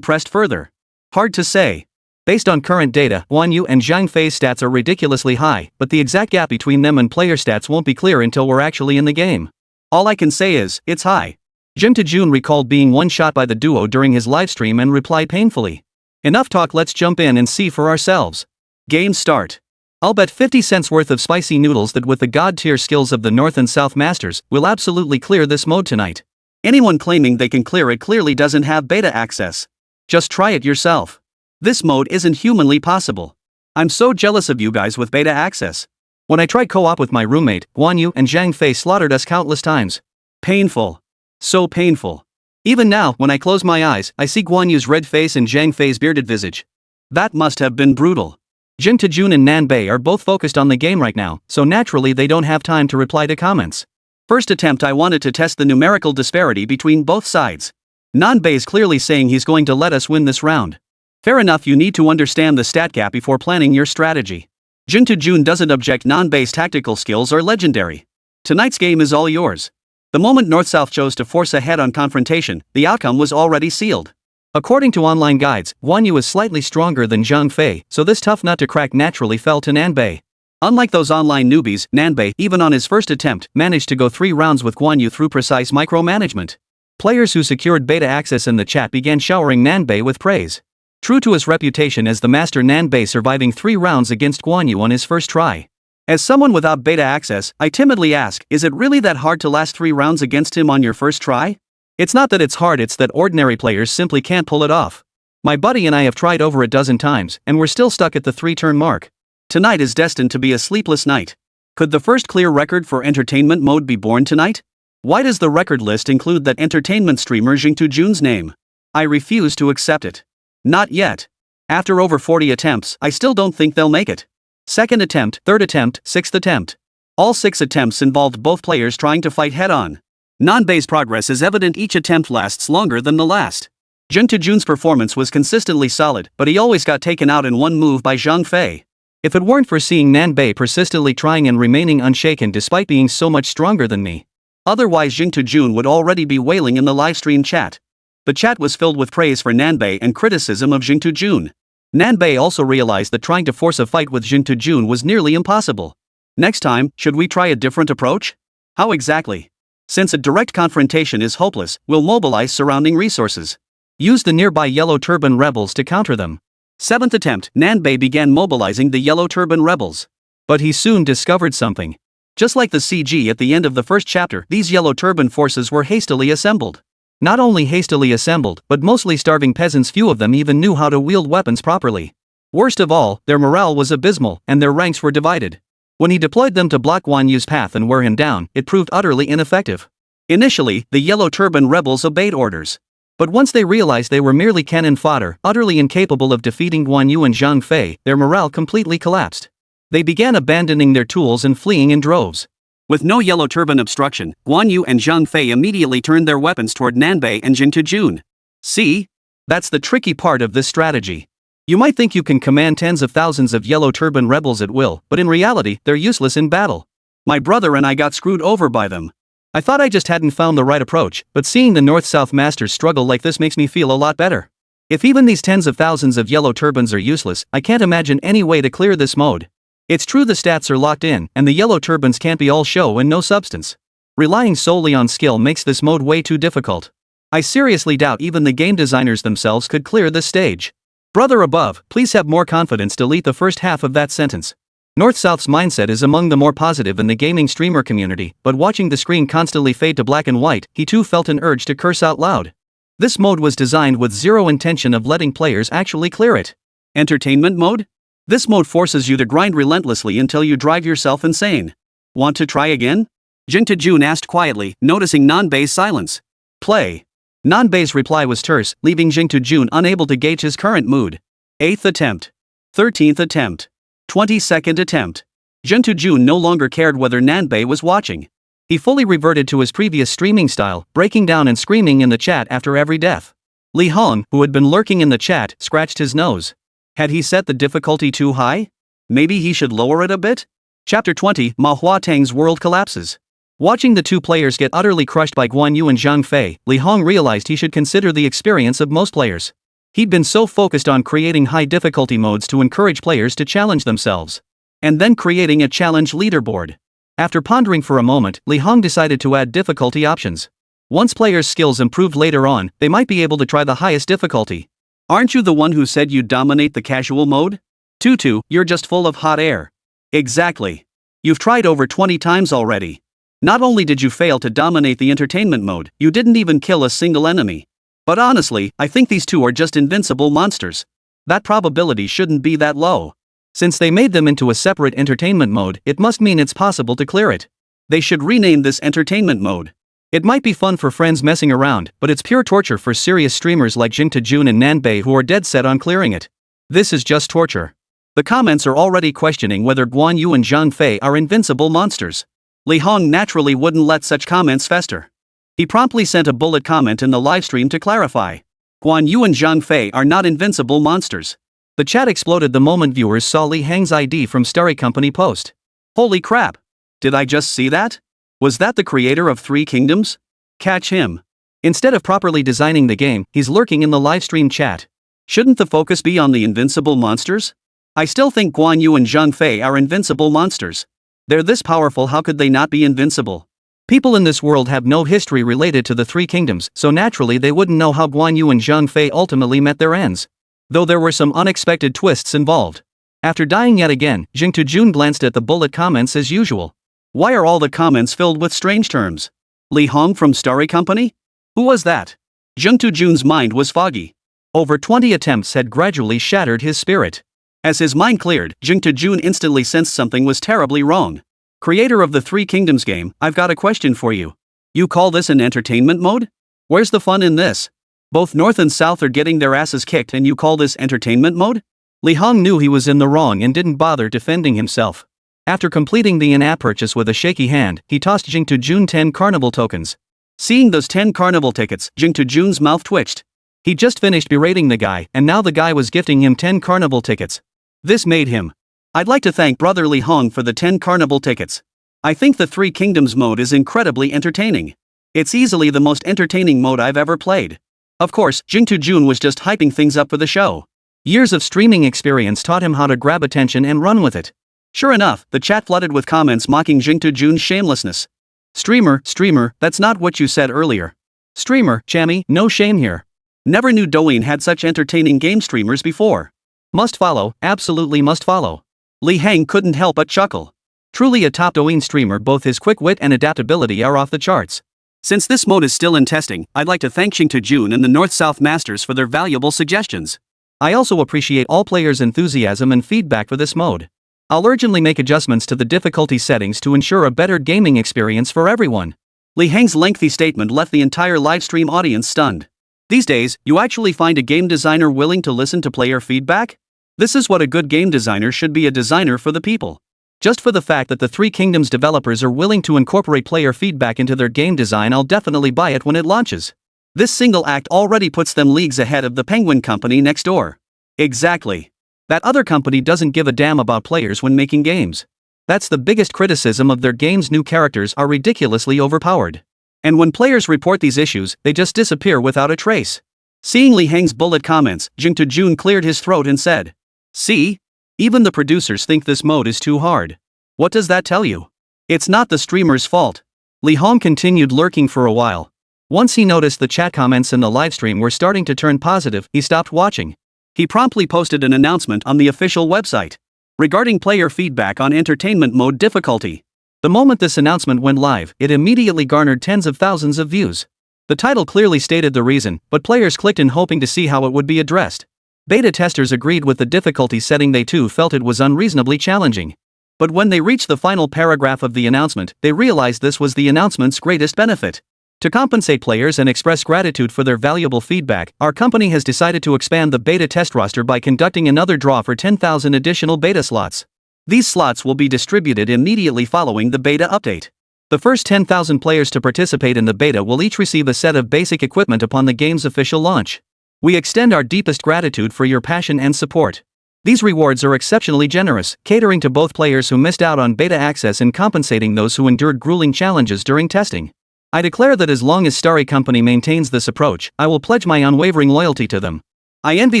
pressed further. Hard to say. Based on current data, Guan Yu and Zhang Fei's stats are ridiculously high, but the exact gap between them and player stats won't be clear until we're actually in the game. All I can say is, it's high. Jun recalled being one-shot by the duo during his livestream and replied painfully. Enough talk, let's jump in and see for ourselves. Game start. I'll bet 50 cents worth of spicy noodles that with the god-tier skills of the North and South Masters, we'll absolutely clear this mode tonight. Anyone claiming they can clear it clearly doesn't have beta access. Just try it yourself. This mode isn't humanly possible. I'm so jealous of you guys with beta access. When I tried co-op with my roommate, Guan Yu and Zhang Fei slaughtered us countless times. Painful. So painful. Even now, when I close my eyes, I see Guan Yu's red face and Zhang Fei's bearded visage. That must have been brutal. Jing Tejun and Nan Bei are both focused on the game right now, so naturally they don't have time to reply to comments. First attempt I wanted to test the numerical disparity between both sides. Nan Bei's clearly saying he's going to let us win this round. Fair enough, you need to understand the stat gap before planning your strategy. Jing Tejun doesn't object. Nan Bei's tactical skills are legendary. Tonight's game is all yours. The moment North-South chose to force a head-on confrontation, the outcome was already sealed. According to online guides, Guan Yu is slightly stronger than Zhang Fei, so this tough nut to crack naturally fell to Nan Bei. Unlike those online newbies, Nan Bei, even on his first attempt, managed to go 3 rounds with Guan Yu through precise micromanagement. Players who secured beta access in the chat began showering Nan Bei with praise. True to his reputation as the master, Nan Bei surviving 3 rounds against Guan Yu on his first try. As someone without beta access, I timidly ask, is it really that hard to last 3 rounds against him on your first try? It's not that it's hard, it's that ordinary players simply can't pull it off. My buddy and I have tried over a dozen times, and we're still stuck at the 3-turn mark. Tonight is destined to be a sleepless night. Could the first clear record for entertainment mode be born tonight? Why does the record list include that entertainment streamer Jing Tejun's name? I refuse to accept it. Not yet. After over 40 attempts, I still don't think they'll make it. Second attempt, third attempt, sixth attempt. All 6 attempts involved both players trying to fight head-on. Nan Bei's progress is evident. Each attempt lasts longer than the last. Jing Tejun's performance was consistently solid, but he always got taken out in one move by Zhang Fei. If it weren't for seeing Nan Bei persistently trying and remaining unshaken despite being so much stronger than me, otherwise Jing Tejun would already be wailing in the livestream chat. The chat was filled with praise for Nan Bei and criticism of Jing Tejun. Nan Bei also realized that trying to force a fight with Jing Tejun was nearly impossible. Next time, should we try a different approach? How exactly? Since a direct confrontation is hopeless, we'll mobilize surrounding resources. Use the nearby Yellow Turban rebels to counter them. 7th attempt, Nan Bei began mobilizing the Yellow Turban rebels. But he soon discovered something. Just like the CG at the end of the first chapter, these Yellow Turban forces were hastily assembled. Not only hastily assembled, but mostly starving peasants. Few of them even knew how to wield weapons properly. Worst of all, their morale was abysmal, and their ranks were divided. When he deployed them to block Guan Yu's path and wear him down, it proved utterly ineffective. Initially, the Yellow Turban rebels obeyed orders. But once they realized they were merely cannon fodder, utterly incapable of defeating Guan Yu and Zhang Fei, their morale completely collapsed. They began abandoning their tools and fleeing in droves. With no Yellow Turban obstruction, Guan Yu and Zhang Fei immediately turned their weapons toward Nan Bei and Jing Tejun. See? That's the tricky part of this strategy. You might think you can command tens of thousands of Yellow Turban rebels at will, but in reality, they're useless in battle. My brother and I got screwed over by them. I thought I just hadn't found the right approach, but seeing the North-South Masters struggle like this makes me feel a lot better. If even these tens of thousands of Yellow Turbans are useless, I can't imagine any way to clear this mode. It's true the stats are locked in, and the Yellow Turbans can't be all show and no substance. Relying solely on skill makes this mode way too difficult. I seriously doubt even the game designers themselves could clear this stage. Brother above, please have more confidence. Delete the first half of that sentence. North-South's mindset is among the more positive in the gaming streamer community, but watching the screen constantly fade to black and white, he too felt an urge to curse out loud. This mode was designed with zero intention of letting players actually clear it. Entertainment mode? This mode forces you to grind relentlessly until you drive yourself insane. Want to try again? Jing Tejun asked quietly, noticing Nan Bei's silence. Play. Nan Bei's reply was terse, leaving Jing Tejun unable to gauge his current mood. 8th attempt. 13th attempt. 22nd attempt. Jing Tejun no longer cared whether Nan Bei was watching. He fully reverted to his previous streaming style, breaking down and screaming in the chat after every death. Lí Héng, who had been lurking in the chat, scratched his nose. Had he set the difficulty too high? Maybe he should lower it a bit? Chapter 20, Manhwa Tang's world collapses. Watching the two players get utterly crushed by Guan Yu and Zhang Fei, Lí Héng realized he should consider the experience of most players. He'd been so focused on creating high difficulty modes to encourage players to challenge themselves. And then creating a challenge leaderboard. After pondering for a moment, Lí Héng decided to add difficulty options. Once players' skills improved later on, they might be able to try the highest difficulty. Aren't you the one who said you'd dominate the casual mode? Tutu, you're just full of hot air. Exactly. You've tried over 20 times already. Not only did you fail to dominate the entertainment mode, you didn't even kill a single enemy. But honestly, I think these two are just invincible monsters. That probability shouldn't be that low. Since they made them into a separate entertainment mode, it must mean it's possible to clear it. They should rename this entertainment mode. It might be fun for friends messing around, but it's pure torture for serious streamers like Jing and Nanbei who are dead set on clearing it. This is just torture. The comments are already questioning whether Guan Yu and Zhang Fei are invincible monsters. Lí Héng naturally wouldn't let such comments fester. He promptly sent a bullet comment in the livestream to clarify. Guan Yu and Zhang Fei are not invincible monsters. The chat exploded the moment viewers saw Lí Héng's ID from Starry Company post. Holy crap! Did I just see that? Was that the creator of Three Kingdoms? Catch him. Instead of properly designing the game, he's lurking in the livestream chat. Shouldn't the focus be on the invincible monsters? I still think Guan Yu and Zhang Fei are invincible monsters. They're this powerful, how could they not be invincible? People in this world have no history related to the Three Kingdoms, so naturally they wouldn't know how Guan Yu and Zhang Fei ultimately met their ends. Though there were some unexpected twists involved. After dying yet again, Jing glanced at the bullet comments as usual. Why are all the comments filled with strange terms? Lí Héng from Starry Company? Who was that? Jun's mind was foggy. Over 20 attempts had gradually shattered his spirit. As his mind cleared, Jun instantly sensed something was terribly wrong. Creator of the Three Kingdoms game, I've got a question for you. You call this an entertainment mode? Where's the fun in this? Both North and South are getting their asses kicked and you call this entertainment mode? Lí Héng knew he was in the wrong and didn't bother defending himself. After completing the in-app purchase with a shaky hand, he tossed Jun 10 carnival tokens. Seeing those 10 carnival tickets, Jun's mouth twitched. He just finished berating the guy, and now the guy was gifting him 10 carnival tickets. This made him. I'd like to thank Brother Lí Héng for the 10 carnival tickets. I think the Three Kingdoms mode is incredibly entertaining. It's easily the most entertaining mode I've ever played. Of course, Jun was just hyping things up for the show. Years of streaming experience taught him how to grab attention and run with it. Sure enough, the chat flooded with comments mocking Jun's shamelessness. Streamer, that's not what you said earlier. Streamer, Chammy, no shame here. Never knew Douyin had such entertaining game streamers before. Must follow, absolutely must follow. Lí Héng couldn't help but chuckle. Truly a top Douyin streamer, both his quick wit and adaptability are off the charts. Since this mode is still in testing, I'd like to thank Jun and the North-South Masters for their valuable suggestions. I also appreciate all players' enthusiasm and feedback for this mode. I'll urgently make adjustments to the difficulty settings to ensure a better gaming experience for everyone. Lí Héng's lengthy statement left the entire livestream audience stunned. These days, you actually find a game designer willing to listen to player feedback? This is what a good game designer should be, a designer for the people. Just for the fact that the Three Kingdoms developers are willing to incorporate player feedback into their game design, I'll definitely buy it when it launches. This single act already puts them leagues ahead of the Penguin Company next door. Exactly. That other company doesn't give a damn about players when making games. That's the biggest criticism of their games. New characters are ridiculously overpowered. And when players report these issues, they just disappear without a trace. Seeing Lí Héng's bullet comments, Jun cleared his throat and said, "See? Even the producers think this mode is too hard. What does that tell you? It's not the streamer's fault." Lí Héng continued lurking for a while. Once he noticed the chat comments in the livestream were starting to turn positive, he stopped watching. He promptly posted an announcement on the official website regarding player feedback on entertainment mode difficulty. The moment this announcement went live, it immediately garnered tens of thousands of views. The title clearly stated the reason, but players clicked in hoping to see how it would be addressed. Beta testers agreed with the difficulty setting. They too felt it was unreasonably challenging. But when they reached the final paragraph of the announcement, they realized this was the announcement's greatest benefit. To compensate players and express gratitude for their valuable feedback, our company has decided to expand the beta test roster by conducting another draw for 10,000 additional beta slots. These slots will be distributed immediately following the beta update. The first 10,000 players to participate in the beta will each receive a set of basic equipment upon the game's official launch. We extend our deepest gratitude for your passion and support. These rewards are exceptionally generous, catering to both players who missed out on beta access and compensating those who endured grueling challenges during testing. I declare that as long as Starry Company maintains this approach, I will pledge my unwavering loyalty to them. I envy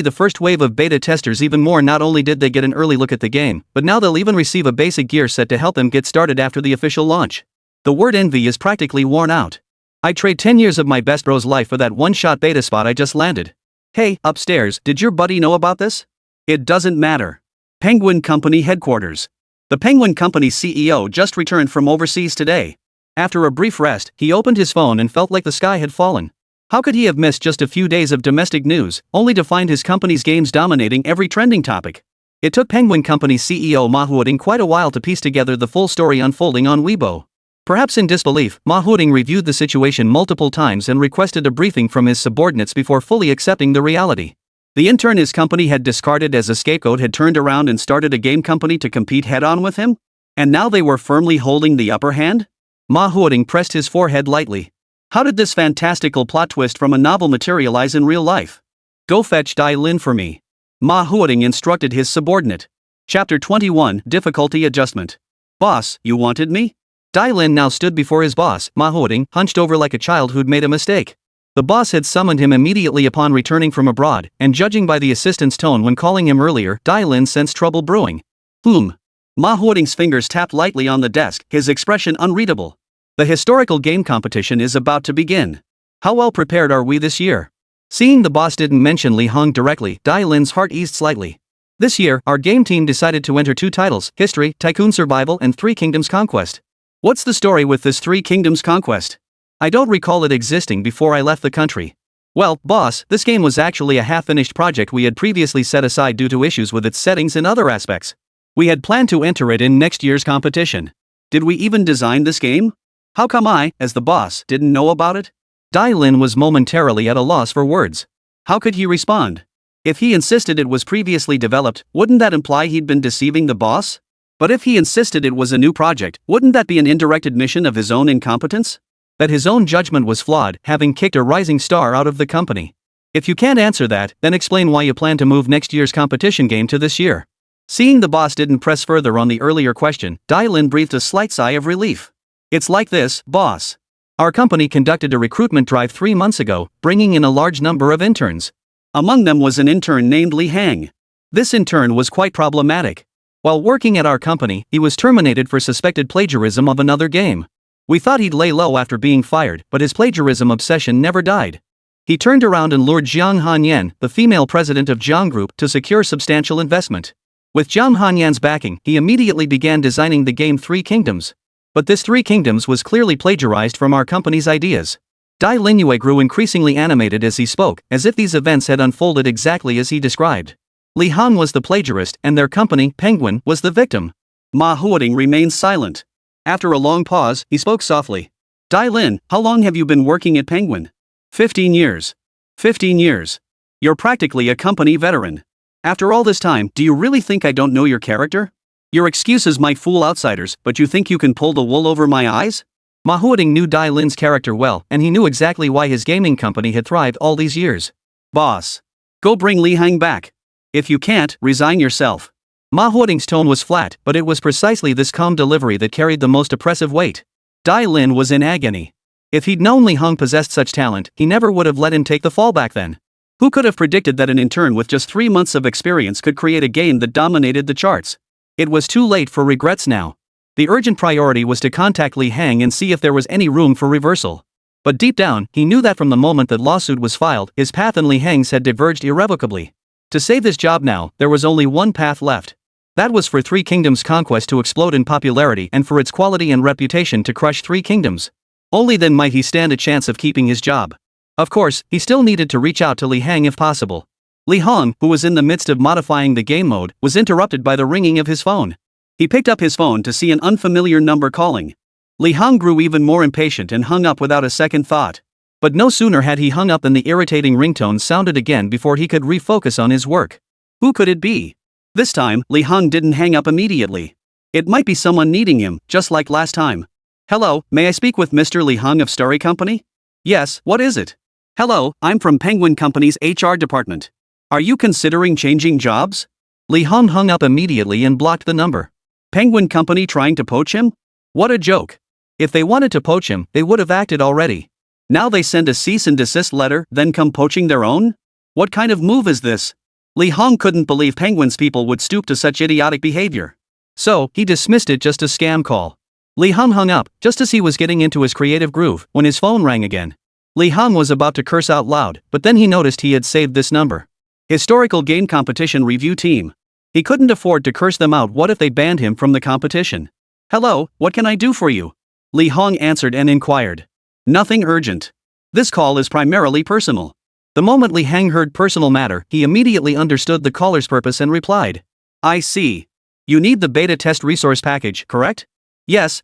the first wave of beta testers even more. Not only did they get an early look at the game, but now they'll even receive a basic gear set to help them get started after the official launch. The word envy is practically worn out. I'd trade 10 years of my best bro's life for that one-shot beta spot I just landed. Hey, upstairs, did your buddy know about this? It doesn't matter. Penguin Company headquarters. The Penguin Company's CEO just returned from overseas today. After a brief rest, he opened his phone and felt like the sky had fallen. How could he have missed just a few days of domestic news, only to find his company's games dominating every trending topic? It took Penguin Company's CEO Ma Huoding quite a while to piece together the full story unfolding on Weibo. Perhaps in disbelief, Ma Huoding reviewed the situation multiple times and requested a briefing from his subordinates before fully accepting the reality. The intern his company had discarded as a scapegoat had turned around and started a game company to compete head-on with him? And now they were firmly holding the upper hand? Ma Huoding pressed his forehead lightly. How did this fantastical plot twist from a novel materialize in real life? Go fetch Dai Lin for me. Ma Huoding instructed his subordinate. Chapter 21, Difficulty Adjustment. Boss, you wanted me? Dai Lin now stood before his boss, Ma Huoding, hunched over like a child who'd made a mistake. The boss had summoned him immediately upon returning from abroad, and judging by the assistant's tone when calling him earlier, Dai Lin sensed trouble brewing. Ma Huoding's fingers tapped lightly on the desk, his expression unreadable. The historical game competition is about to begin. How well prepared are we this year? Seeing the boss didn't mention Lí Héng directly, Dai Lin's heart eased slightly. This year, our game team decided to enter 2 titles, History, Tycoon Survival and 3 Kingdoms Conquest. What's the story with this 3 Kingdoms Conquest? I don't recall it existing before I left the country. Well, boss, this game was actually a half-finished project we had previously set aside due to issues with its settings and other aspects. We had planned to enter it in next year's competition. Did we even design this game? How come I, as the boss, didn't know about it? Dai Lin was momentarily at a loss for words. How could he respond? If he insisted it was previously developed, wouldn't that imply he'd been deceiving the boss? But if he insisted it was a new project, wouldn't that be an indirect admission of his own incompetence? That his own judgment was flawed, having kicked a rising star out of the company. If you can't answer that, then explain why you plan to move next year's competition game to this year. Seeing the boss didn't press further on the earlier question, Dai Lin breathed a slight sigh of relief. It's like this, boss. Our company conducted a recruitment drive 3 months ago, bringing in a large number of interns. Among them was an intern named Lí Héng. This intern was quite problematic. While working at our company, he was terminated for suspected plagiarism of another game. We thought he'd lay low after being fired, but his plagiarism obsession never died. He turned around and lured Jiang Hanyan, the female president of Jiang Group, to secure substantial investment. With Jiang Hanyan's backing, he immediately began designing the game 3 Kingdoms. But this 3 Kingdoms was clearly plagiarized from our company's ideas. Dai Linyue grew increasingly animated as he spoke, as if these events had unfolded exactly as he described. Lí Héng was the plagiarist, and their company, Penguin, was the victim. Ma Huoding remained silent. After a long pause, he spoke softly. Dai Lin, how long have you been working at Penguin? 15 years. 15 years. You're practically a company veteran. After all this time, do you really think I don't know your character? Your excuses might fool outsiders, but you think you can pull the wool over my eyes? Ma Huoding knew Dai Lin's character well, and he knew exactly why his gaming company had thrived all these years. Boss. Go bring Lí Héng back. If you can't, resign yourself. Ma Huoding's tone was flat, but it was precisely this calm delivery that carried the most oppressive weight. Dai Lin was in agony. If he'd known Lí Héng possessed such talent, he never would have let him take the fall back then. Who could have predicted that an intern with just 3 months of experience could create a game that dominated the charts? It was too late for regrets now. The urgent priority was to contact Lí Héng and see if there was any room for reversal. But deep down, he knew that from the moment that lawsuit was filed, his path and Lí Héng's had diverged irrevocably. To save this job now, there was only one path left. That was for 3 Kingdoms Conquest to explode in popularity and for its quality and reputation to crush 3 Kingdoms. Only then might he stand a chance of keeping his job. Of course, he still needed to reach out to Lí Héng if possible. Lí Héng, who was in the midst of modifying the game mode, was interrupted by the ringing of his phone. He picked up his phone to see an unfamiliar number calling. Lí Héng grew even more impatient and hung up without a second thought. But no sooner had he hung up than the irritating ringtone sounded again before he could refocus on his work. Who could it be? This time, Lí Héng didn't hang up immediately. It might be someone needing him, just like last time. Hello, may I speak with Mr. Lí Héng of Story Company? Yes, what is it? Hello, I'm from Penguin Company's HR department. Are you considering changing jobs? Lí Héng hung up immediately and blocked the number. Penguin Company trying to poach him? What a joke. If they wanted to poach him, they would have acted already. Now they send a cease and desist letter, then come poaching their own? What kind of move is this? Lí Héng couldn't believe Penguin's people would stoop to such idiotic behavior. So, he dismissed it just a scam call. Lí Héng hung up, just as he was getting into his creative groove, when his phone rang again. Lí Héng was about to curse out loud, but then he noticed he had saved this number. Historical Game Competition Review Team. He couldn't afford to curse them out. What if they banned him from the competition? Hello, what can I do for you? Lí Héng answered and inquired. Nothing urgent. This call is primarily personal. The moment Lí Héng heard personal matter, he immediately understood the caller's purpose and replied. I see. You need the beta test resource package, correct? Yes.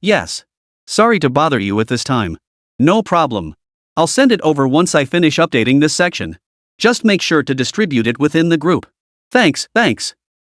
Sorry to bother you at this time. No problem. I'll send it over once I finish updating this section. Just make sure to distribute it within the group. Thanks.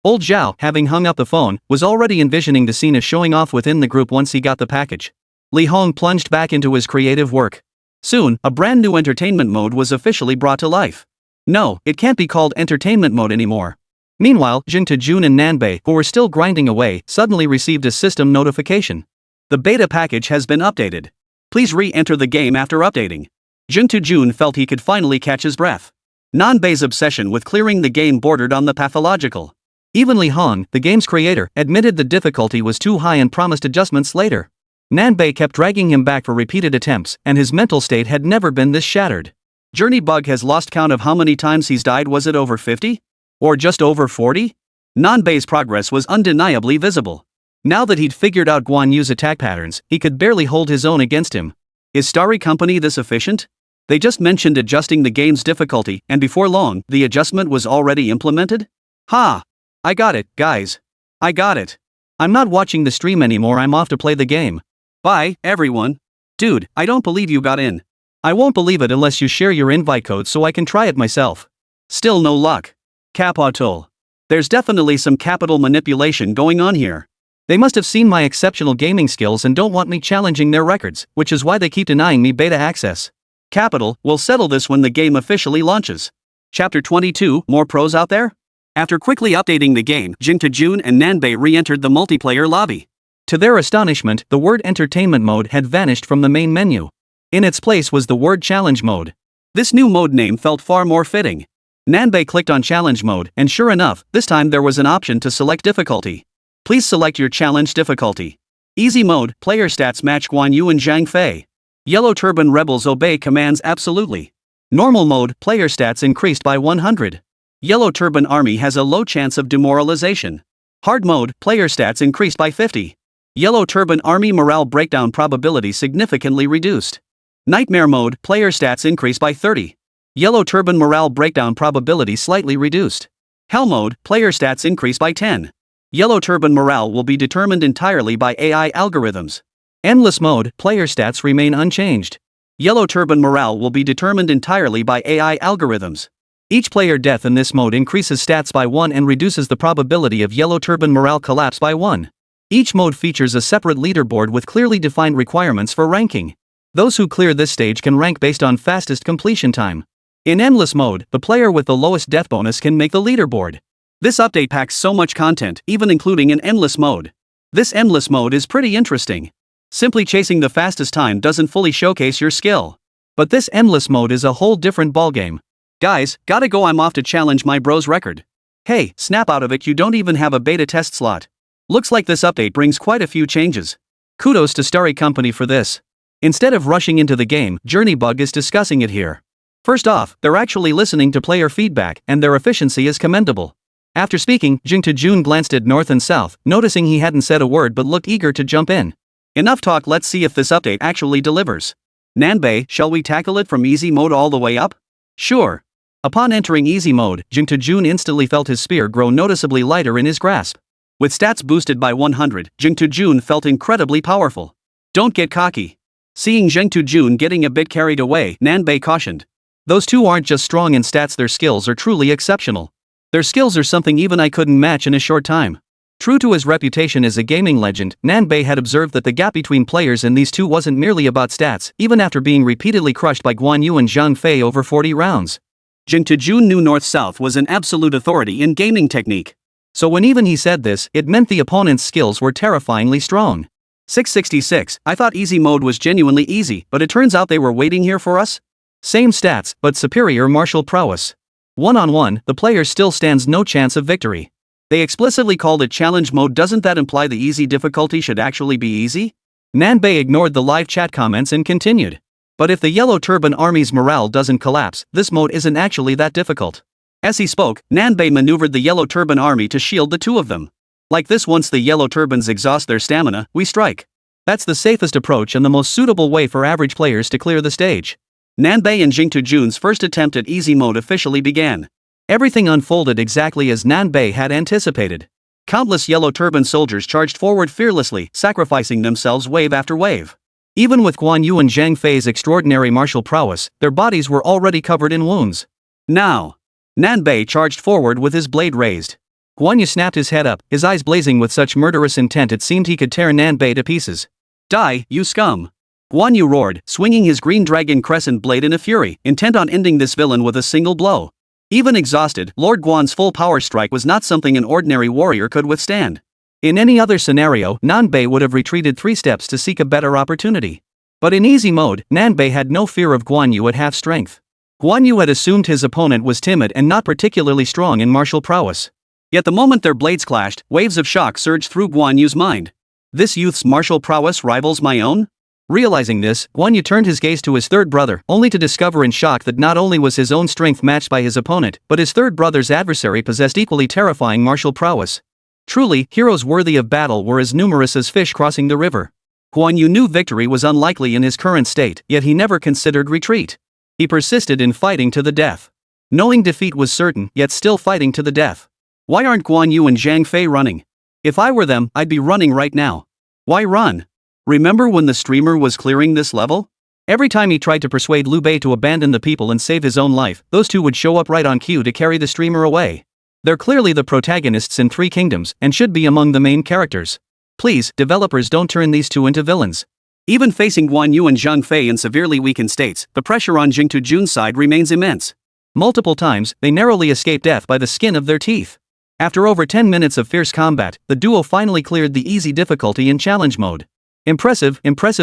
Old Zhao, having hung up the phone, was already envisioning the scene of showing off within the group once he got the package. Lí Héng plunged back into his creative work. Soon, a brand new entertainment mode was officially brought to life. No, it can't be called entertainment mode anymore. Meanwhile, Jing Tajun and Nanbei, who were still grinding away, suddenly received a system notification. The beta package has been updated. Please re-enter the game after updating. Jing Tajun felt he could finally catch his breath. Nanbei's obsession with clearing the game bordered on the pathological. Even Lí Héng, the game's creator, admitted the difficulty was too high and promised adjustments later. Nanbei kept dragging him back for repeated attempts, and his mental state had never been this shattered. Journey Bug has lost count of how many times he's died. Was it over 50? Or just over 40? Nanbei's progress was undeniably visible. Now that he'd figured out Guan Yu's attack patterns, he could barely hold his own against him. Is Starry Company this efficient? They just mentioned adjusting the game's difficulty, and before long, the adjustment was already implemented? Ha! I got it, guys. I got it. I'm not watching the stream anymore, I'm off to play the game. Bye, everyone. Dude, I don't believe you got in. I won't believe it unless you share your invite code so I can try it myself. Still no luck. Capital. There's definitely some capital manipulation going on here. They must have seen my exceptional gaming skills and don't want me challenging their records, which is why they keep denying me beta access. Capital, we'll settle this when the game officially launches. Chapter 22, more pros out there? After quickly updating the game, Jing Tajun and Nanbei re-entered the multiplayer lobby. To their astonishment, the word entertainment mode had vanished from the main menu. In its place was the word challenge mode. This new mode name felt far more fitting. Nanbei clicked on challenge mode, and sure enough, this time there was an option to select difficulty. Please select your challenge difficulty. Easy mode, player stats match Guan Yu and Zhang Fei. Yellow Turban rebels obey commands absolutely. Normal mode, player stats increased by 100. Yellow Turban army has a low chance of demoralization. Hard mode, player stats increased by 50. Yellow Turban army morale breakdown probability significantly reduced. Nightmare mode, player stats increased by 30. Yellow Turban morale breakdown probability slightly reduced. Hell mode, player stats increased by 10. Yellow Turban morale will be determined entirely by AI algorithms. Endless mode, player stats remain unchanged. Yellow Turban morale will be determined entirely by AI algorithms. Each player death in this mode increases stats by 1 and reduces the probability of Yellow Turban morale collapse by 1. Each mode features a separate leaderboard with clearly defined requirements for ranking. Those who clear this stage can rank based on fastest completion time. In endless mode, the player with the lowest death bonus can make the leaderboard. This update packs so much content, even including an endless mode. This endless mode is pretty interesting. Simply chasing the fastest time doesn't fully showcase your skill. But this endless mode is a whole different ballgame. Guys, gotta go, I'm off to challenge my bro's record. Hey, snap out of it, you don't even have a beta test slot. Looks like this update brings quite a few changes. Kudos to Starry Company for this. Instead of rushing into the game, Journey Bug is discussing it here. First off, they're actually listening to player feedback, and their efficiency is commendable. After speaking, Jing Tajun glanced at north and south, noticing he hadn't said a word but looked eager to jump in. Enough talk, let's see if this update actually delivers. Nanbei, shall we tackle it from easy mode all the way up? Sure. Upon entering easy mode, Jing Tajun instantly felt his spear grow noticeably lighter in his grasp. With stats boosted by 100, Jing Tajun felt incredibly powerful. Don't get cocky. Seeing Jing Tajun getting a bit carried away, Nanbei cautioned. Those two aren't just strong in stats, their skills are truly exceptional. Their skills are something even I couldn't match in a short time. True to his reputation as a gaming legend, Nanbei had observed that the gap between players in these two wasn't merely about stats, even after being repeatedly crushed by Guan Yu and Zhang Fei over 40 rounds. Jing Tajun knew North-South was an absolute authority in gaming technique. So when even he said this, it meant the opponent's skills were terrifyingly strong. 666, I thought easy mode was genuinely easy, but it turns out they were waiting here for us? Same stats, but superior martial prowess. One-on-one, the player still stands no chance of victory. They explicitly called it challenge mode, doesn't that imply the easy difficulty should actually be easy? Nanbei ignored the live chat comments and continued. But if the Yellow Turban army's morale doesn't collapse, this mode isn't actually that difficult. As he spoke, Nanbei maneuvered the Yellow Turban army to shield the two of them. Like this, once the Yellow Turbans exhaust their stamina, we strike. That's the safest approach and the most suitable way for average players to clear the stage. Nanbei and Jingtu Jun's first attempt at easy mode officially began. Everything unfolded exactly as Nanbei had anticipated. Countless Yellow Turban soldiers charged forward fearlessly, sacrificing themselves wave after wave. Even with Guan Yu and Zhang Fei's extraordinary martial prowess, their bodies were already covered in wounds. Now, Nanbei charged forward with his blade raised. Guan Yu snapped his head up, his eyes blazing with such murderous intent it seemed he could tear Nanbei to pieces. Die, you scum! Guan Yu roared, swinging his green dragon crescent blade in a fury, intent on ending this villain with a single blow. Even exhausted, Lord Guan's full power strike was not something an ordinary warrior could withstand. In any other scenario, Nanbei would have retreated 3 steps to seek a better opportunity. But in easy mode, Nanbei had no fear of Guan Yu at half strength. Guan Yu had assumed his opponent was timid and not particularly strong in martial prowess. Yet the moment their blades clashed, waves of shock surged through Guan Yu's mind. This youth's martial prowess rivals my own? Realizing this, Guan Yu turned his gaze to his third brother, only to discover in shock that not only was his own strength matched by his opponent, but his third brother's adversary possessed equally terrifying martial prowess. Truly, heroes worthy of battle were as numerous as fish crossing the river. Guan Yu knew victory was unlikely in his current state, yet he never considered retreat. He persisted in fighting to the death. Knowing defeat was certain, yet still fighting to the death. Why aren't Guan Yu and Zhang Fei running? If I were them, I'd be running right now. Why run? Remember when the streamer was clearing this level? Every time he tried to persuade Liu Bei to abandon the people and save his own life, those two would show up right on cue to carry the streamer away. They're clearly the protagonists in 3 Kingdoms, and should be among the main characters. Please, developers, don't turn these two into villains. Even facing Guan Yu and Zhang Fei in severely weakened states, the pressure on Jingtu Jun's side remains immense. Multiple times, they narrowly escaped death by the skin of their teeth. After over 10 minutes of fierce combat, the duo finally cleared the easy difficulty in challenge mode. Impressive,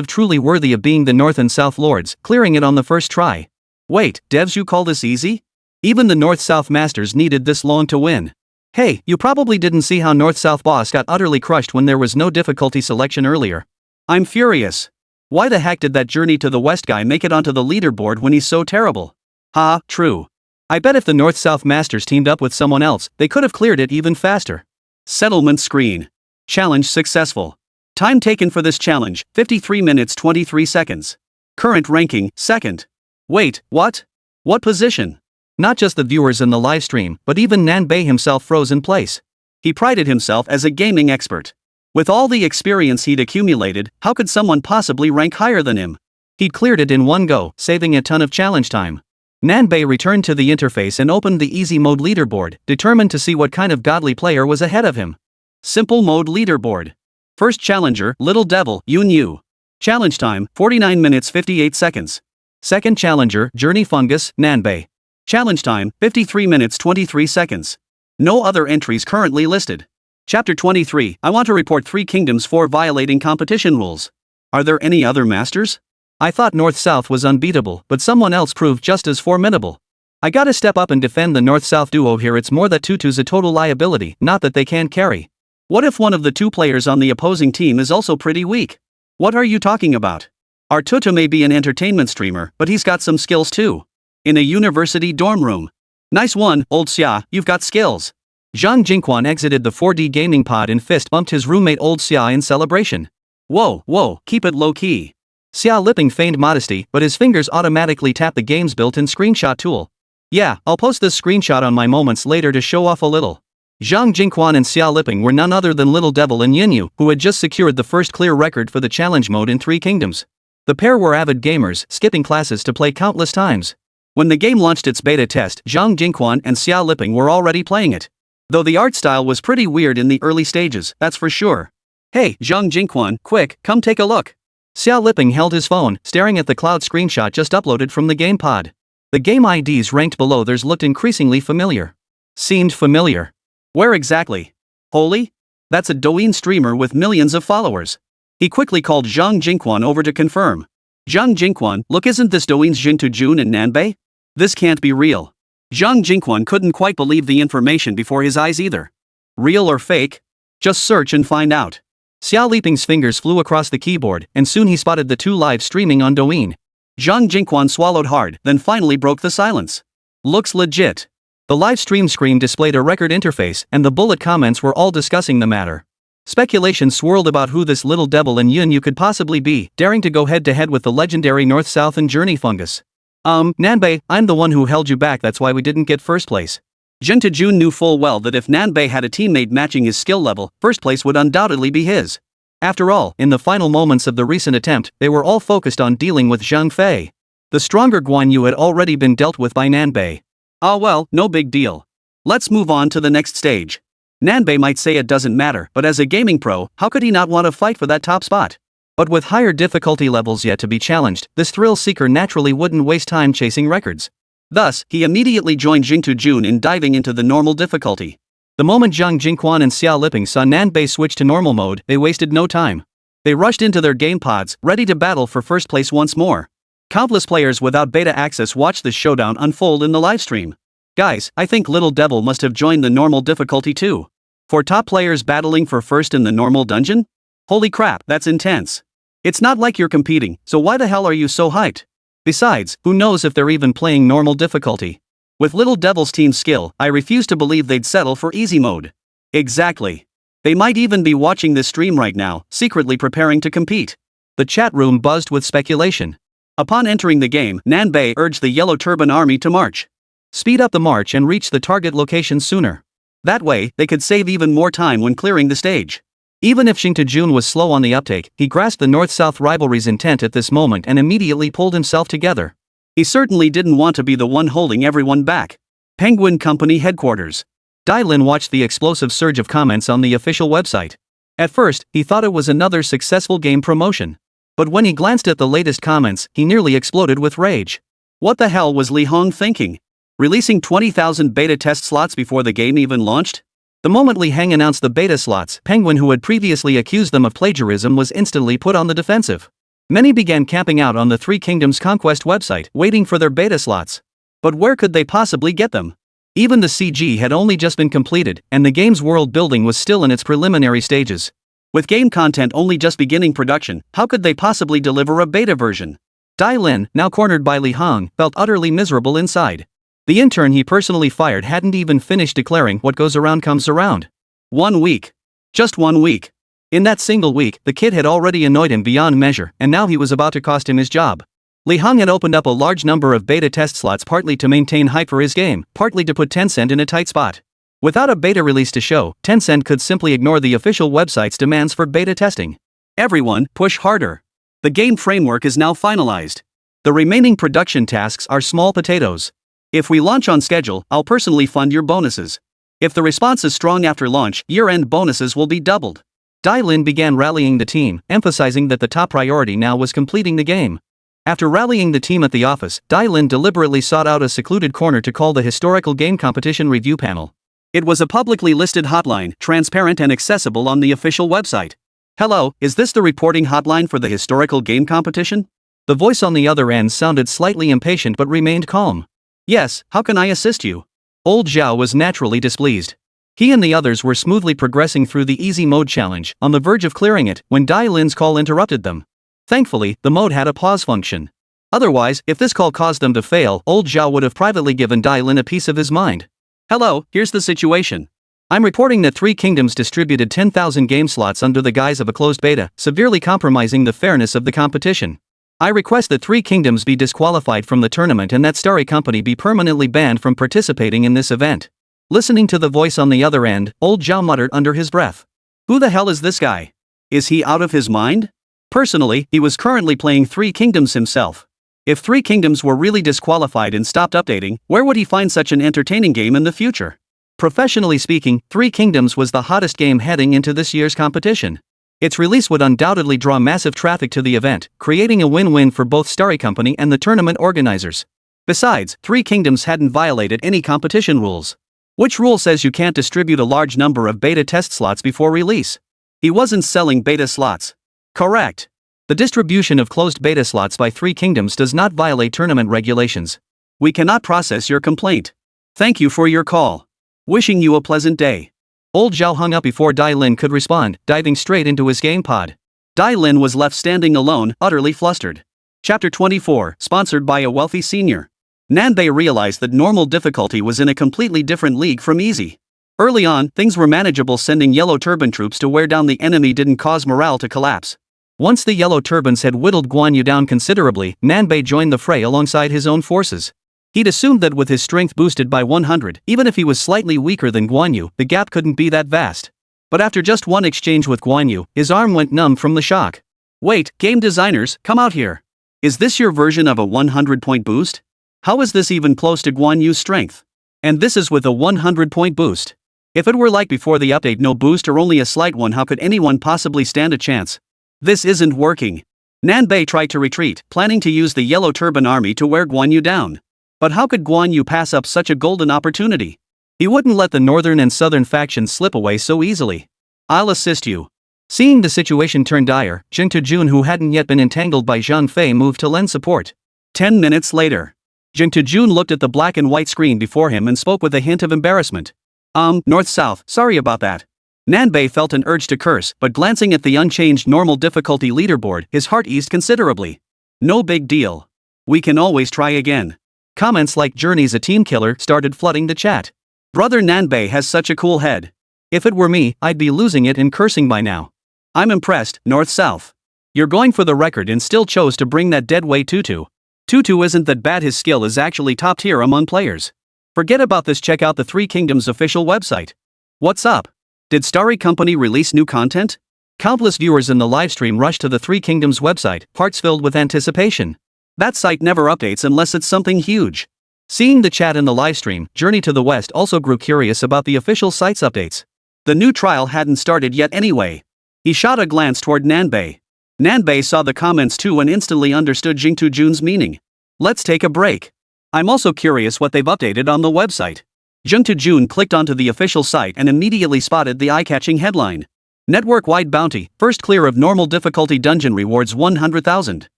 truly worthy of being the North and South Lords, clearing it on the first try. Wait, devs, you call this easy? Even the North-South Masters needed this long to win. Hey, you probably didn't see how North-South Boss got utterly crushed when there was no difficulty selection earlier. I'm furious. Why the heck did that Journey to the West guy make it onto the leaderboard when he's so terrible? Ha, true. I bet if the North-South Masters teamed up with someone else, they could have cleared it even faster. Settlement screen. Challenge successful. Time taken for this challenge, 53 minutes 23 seconds. Current ranking, 2nd. Wait, what? What position? Not just the viewers in the livestream, but even Nanbei himself froze in place. He prided himself as a gaming expert. With all the experience he'd accumulated, how could someone possibly rank higher than him? He'd cleared it in one go, saving a ton of challenge time. Nanbei returned to the interface and opened the easy mode leaderboard, determined to see what kind of godly player was ahead of him. Simple mode leaderboard. First challenger, Little Devil, Yun Yu. Challenge time, 49 minutes 58 seconds. Second challenger, Journey Fungus, Nanbei. Challenge time, 53 minutes 23 seconds. No other entries currently listed. Chapter 23, I want to report 3 Kingdoms for violating competition rules. Are there any other masters? I thought North-South was unbeatable, but someone else proved just as formidable. I gotta step up and defend the North-South duo here. It's more that Tutu's a total liability, not that they can't carry. What if one of the 2 players on the opposing team is also pretty weak? What are you talking about? Our Tutu may be an entertainment streamer, but he's got some skills too. In a university dorm room. Nice one, old Xia, you've got skills. Zhang Jingquan exited the 4D gaming pod and fist bumped his roommate old Xia in celebration. Whoa, keep it low-key. Xia Liping feigned modesty, but his fingers automatically tapped the game's built-in screenshot tool. Yeah, I'll post this screenshot on my moments later to show off a little. Zhang Jingquan and Xia Liping were none other than Little Devil and Yin Yu, who had just secured the first clear record for the challenge mode in 3 Kingdoms. The pair were avid gamers, skipping classes to play countless times. When the game launched its beta test, Zhang Jingquan and Xia Liping were already playing it. Though the art style was pretty weird in the early stages, that's for sure. Hey, Zhang Jingquan, quick, come take a look. Xia Liping held his phone, staring at the cloud screenshot just uploaded from the game pod. The game IDs ranked below theirs looked increasingly familiar. Seemed familiar. Where exactly? Holy? That's a Douyin streamer with millions of followers. He quickly called Zhang Jingquan over to confirm. Zhang Jingquan, look, isn't this Douyin's Jingtu Jun and Nanbei? This can't be real. Zhang Jingquan couldn't quite believe the information before his eyes either. Real or fake? Just search and find out. Xia Liping's fingers flew across the keyboard, and soon he spotted the 2 live streaming on Douyin. Zhang Jingquan swallowed hard, then finally broke the silence. Looks legit. The live stream screen displayed a record interface, and the bullet comments were all discussing the matter. Speculation swirled about who this little devil in Yun you could possibly be, daring to go head-to-head with the legendary North-South and Journey fungus. Nanbei, I'm the one who held you back, that's why we didn't get first place. Jin Tajun knew full well that if Nanbei had a teammate matching his skill level, first place would undoubtedly be his. After all, in the final moments of the recent attempt, they were all focused on dealing with Zhang Fei. The stronger Guan Yu had already been dealt with by Nanbei. Ah well, no big deal. Let's move on to the next stage. Nanbei might say it doesn't matter, but as a gaming pro, how could he not want to fight for that top spot? But with higher difficulty levels yet to be challenged, this thrill-seeker naturally wouldn't waste time chasing records. Thus, he immediately joined Jing Tujun in diving into the normal difficulty. The moment Zhang Jingquan and Xia Liping saw Nanbei switch to normal mode, they wasted no time. They rushed into their game pods, ready to battle for first place once more. Countless players without beta access watched this showdown unfold in the livestream. Guys, I think Little Devil must have joined the normal difficulty too. For top players battling for first in the normal dungeon? Holy crap, that's intense. It's not like you're competing, so why the hell are you so hyped? Besides, who knows if they're even playing normal difficulty? With Little Devil's team skill, I refuse to believe they'd settle for easy mode. Exactly. They might even be watching this stream right now, secretly preparing to compete. The chat room buzzed with speculation. Upon entering the game, Nanbei urged the Yellow Turban army to march. Speed up the march and reach the target location sooner. That way, they could save even more time when clearing the stage. Even if Jing Tajun was slow on the uptake, he grasped the North-South rivalry's intent at this moment and immediately pulled himself together. He certainly didn't want to be the one holding everyone back. Penguin Company headquarters. Dai Lin watched the explosive surge of comments on the official website. At first, he thought it was another successful game promotion. But when he glanced at the latest comments, he nearly exploded with rage. What the hell was Lí Héng thinking? Releasing 20,000 beta test slots before the game even launched? The moment Lí Héng announced the beta slots, Penguin, who had previously accused them of plagiarism, was instantly put on the defensive. Many began camping out on the Three Kingdoms Conquest website, waiting for their beta slots. But where could they possibly get them? Even the CG had only just been completed, and the game's world building was still in its preliminary stages. With game content only just beginning production, how could they possibly deliver a beta version? Dai Lin, now cornered by Lí Héng, felt utterly miserable inside. The intern he personally fired hadn't even finished declaring what goes around comes around. 1 week. Just 1 week. In that single week, the kid had already annoyed him beyond measure, and now he was about to cost him his job. Lí Héng had opened up a large number of beta test slots, partly to maintain hype for his game, partly to put Tencent in a tight spot. Without a beta release to show, Tencent could simply ignore the official website's demands for beta testing. Everyone, push harder. The game framework is now finalized. The remaining production tasks are small potatoes. If we launch on schedule, I'll personally fund your bonuses. If the response is strong after launch, year-end bonuses will be doubled. Dai Lin began rallying the team, emphasizing that the top priority now was completing the game. After rallying the team at the office, Dai Lin deliberately sought out a secluded corner to call the Historical Game Competition Review Panel. It was a publicly listed hotline, transparent and accessible on the official website. Hello, is this the reporting hotline for the Historical Game Competition? The voice on the other end sounded slightly impatient but remained calm. Yes, how can I assist you? Old Zhao was naturally displeased. He and the others were smoothly progressing through the easy mode challenge, on the verge of clearing it, when Dai Lin's call interrupted them. Thankfully, the mode had a pause function. Otherwise, if this call caused them to fail, Old Zhao would have privately given Dai Lin a piece of his mind. Hello, here's the situation. I'm reporting that Three Kingdoms distributed 10,000 game slots under the guise of a closed beta, severely compromising the fairness of the competition. I request that Three Kingdoms be disqualified from the tournament and that Starry Company be permanently banned from participating in this event. Listening to the voice on the other end, Old Zhao muttered under his breath. Who the hell is this guy? Is he out of his mind? Personally, he was currently playing Three Kingdoms himself. If Three Kingdoms were really disqualified and stopped updating, where would he find such an entertaining game in the future? Professionally speaking, Three Kingdoms was the hottest game heading into this year's competition. Its release would undoubtedly draw massive traffic to the event, creating a win-win for both Starry Company and the tournament organizers. Besides, Three Kingdoms hadn't violated any competition rules. Which rule says you can't distribute a large number of beta test slots before release? He wasn't selling beta slots. Correct. The distribution of closed beta slots by Three Kingdoms does not violate tournament regulations. We cannot process your complaint. Thank you for your call. Wishing you a pleasant day. Old Zhao hung up before Dai Lin could respond, diving straight into his game pod. Dai Lin was left standing alone, utterly flustered. Chapter 24, sponsored by a wealthy senior. Nanbei realized that normal difficulty was in a completely different league from easy. Early on, things were manageable. Sending Yellow Turban troops to wear down the enemy didn't cause morale to collapse. Once the Yellow Turbans had whittled Guan Yu down considerably, Nanbei joined the fray alongside his own forces. He'd assumed that with his strength boosted by 100, even if he was slightly weaker than Guan Yu, the gap couldn't be that vast. But after just one exchange with Guan Yu, his arm went numb from the shock. Wait, game designers, come out here. Is this your version of a 100-point boost? How is this even close to Guan Yu's strength? And this is with a 100-point boost. If it were like before the update, no boost or only a slight one, how could anyone possibly stand a chance? This isn't working. Nanbei tried to retreat, planning to use the Yellow Turban army to wear Guan Yu down. But how could Guan Yu pass up such a golden opportunity? He wouldn't let the northern and southern factions slip away so easily. I'll assist you. Seeing the situation turn dire, Jing Tujun, who hadn't yet been entangled by Zhang Fei, moved to lend support. 10 minutes later. Jing Tujun looked at the black and white screen before him and spoke with a hint of embarrassment. North-south, sorry about that. Nanbei felt an urge to curse, but glancing at the unchanged normal difficulty leaderboard, his heart eased considerably. No big deal. We can always try again. Comments like "Journey's a team killer" started flooding the chat. Brother Nanbei has such a cool head. If it were me, I'd be losing it and cursing by now. I'm impressed, North-south. You're going for the record and still chose to bring that deadweight Tutu. Tutu isn't that bad, his skill is actually top tier among players. Forget about this, check out the Three Kingdoms official website. What's up? Did Starry Company release new content? Countless viewers in the livestream rushed to the Three Kingdoms website, hearts filled with anticipation. That site never updates unless it's something huge. Seeing the chat in the livestream, Journey to the West also grew curious about the official site's updates. The new trial hadn't started yet anyway. He shot a glance toward Nanbei. Nanbei saw the comments too and instantly understood Jing Tujun's meaning. Let's take a break. I'm also curious what they've updated on the website. Jing Tujun clicked onto the official site and immediately spotted the eye-catching headline. Network-wide bounty, first clear of normal difficulty dungeon rewards 100,000.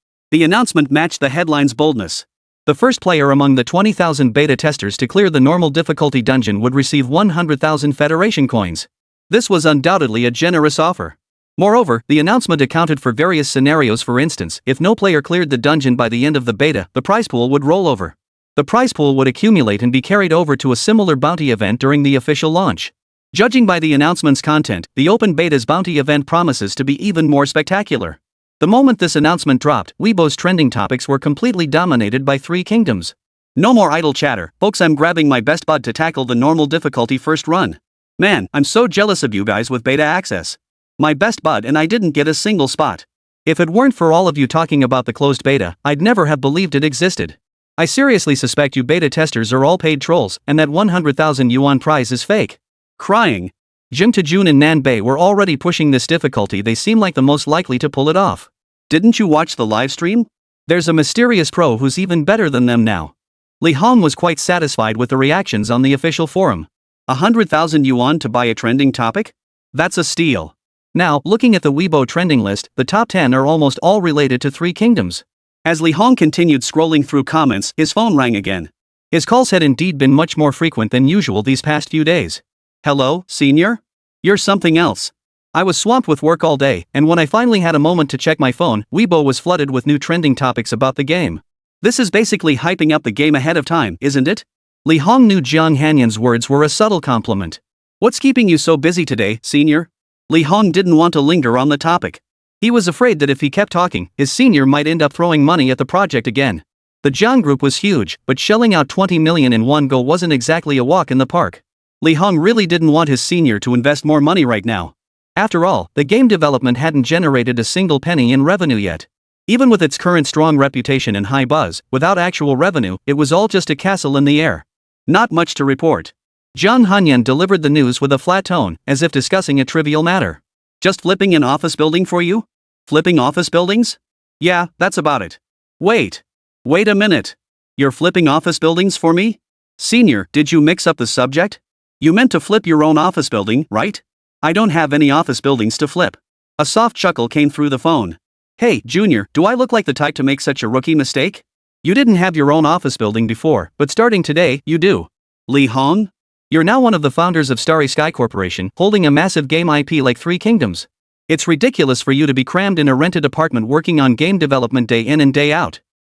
The announcement matched the headline's boldness. The first player among the 20,000 beta testers to clear the normal difficulty dungeon would receive 100,000 Federation coins. This was undoubtedly a generous offer. Moreover, the announcement accounted for various scenarios. For instance, if no player cleared the dungeon by the end of the beta, the prize pool would roll over. The prize pool would accumulate and be carried over to a similar bounty event during the official launch. Judging by the announcement's content, the open beta's bounty event promises to be even more spectacular. The moment this announcement dropped, Weibo's trending topics were completely dominated by Three Kingdoms. No more idle chatter, folks, I'm grabbing my best bud to tackle the normal difficulty first run. Man, I'm so jealous of you guys with beta access. My best bud and I didn't get a single spot. If it weren't for all of you talking about the closed beta, I'd never have believed it existed. I seriously suspect you beta testers are all paid trolls, and that 100,000 yuan prize is fake. Crying. Jing Tujun and Nanbei were already pushing this difficulty. They seem like the most likely to pull it off. Didn't you watch the livestream? There's a mysterious pro who's even better than them now. Lí Héng was quite satisfied with the reactions on the official forum. 100,000 yuan to buy a trending topic? That's a steal. Now, looking at the Weibo trending list, the top 10 are almost all related to Three Kingdoms. As Lí Héng continued scrolling through comments, his phone rang again. His calls had indeed been much more frequent than usual these past few days. Hello, senior? You're something else. I was swamped with work all day, and when I finally had a moment to check my phone, Weibo was flooded with new trending topics about the game. This is basically hyping up the game ahead of time, isn't it? Lí Héng knew Jiang Hanyan's words were a subtle compliment. What's keeping you so busy today, senior? Lí Héng didn't want to linger on the topic. He was afraid that if he kept talking, his senior might end up throwing money at the project again. The Jiang group was huge, but shelling out 20 million in one go wasn't exactly a walk in the park. Lí Héng really didn't want his senior to invest more money right now. After all, the game development hadn't generated a single penny in revenue yet. Even with its current strong reputation and high buzz, without actual revenue, it was all just a castle in the air. Not much to report. Jiang Hanyan delivered the news with a flat tone, as if discussing a trivial matter. Just flipping an office building for you? Flipping office buildings? Yeah, that's about it. Wait a minute. You're flipping office buildings for me? Senior, did you mix up the subject? You meant to flip your own office building, right? I don't have any office buildings to flip. A soft chuckle came through the phone. Hey, Junior, do I look like the type to make such a rookie mistake? You didn't have your own office building before, but starting today, you do. Lí Héng? You're now one of the founders of Starry Sky Corporation, holding a massive game IP like Three Kingdoms. It's ridiculous for you to be crammed in a rented apartment working on game development day in and day out.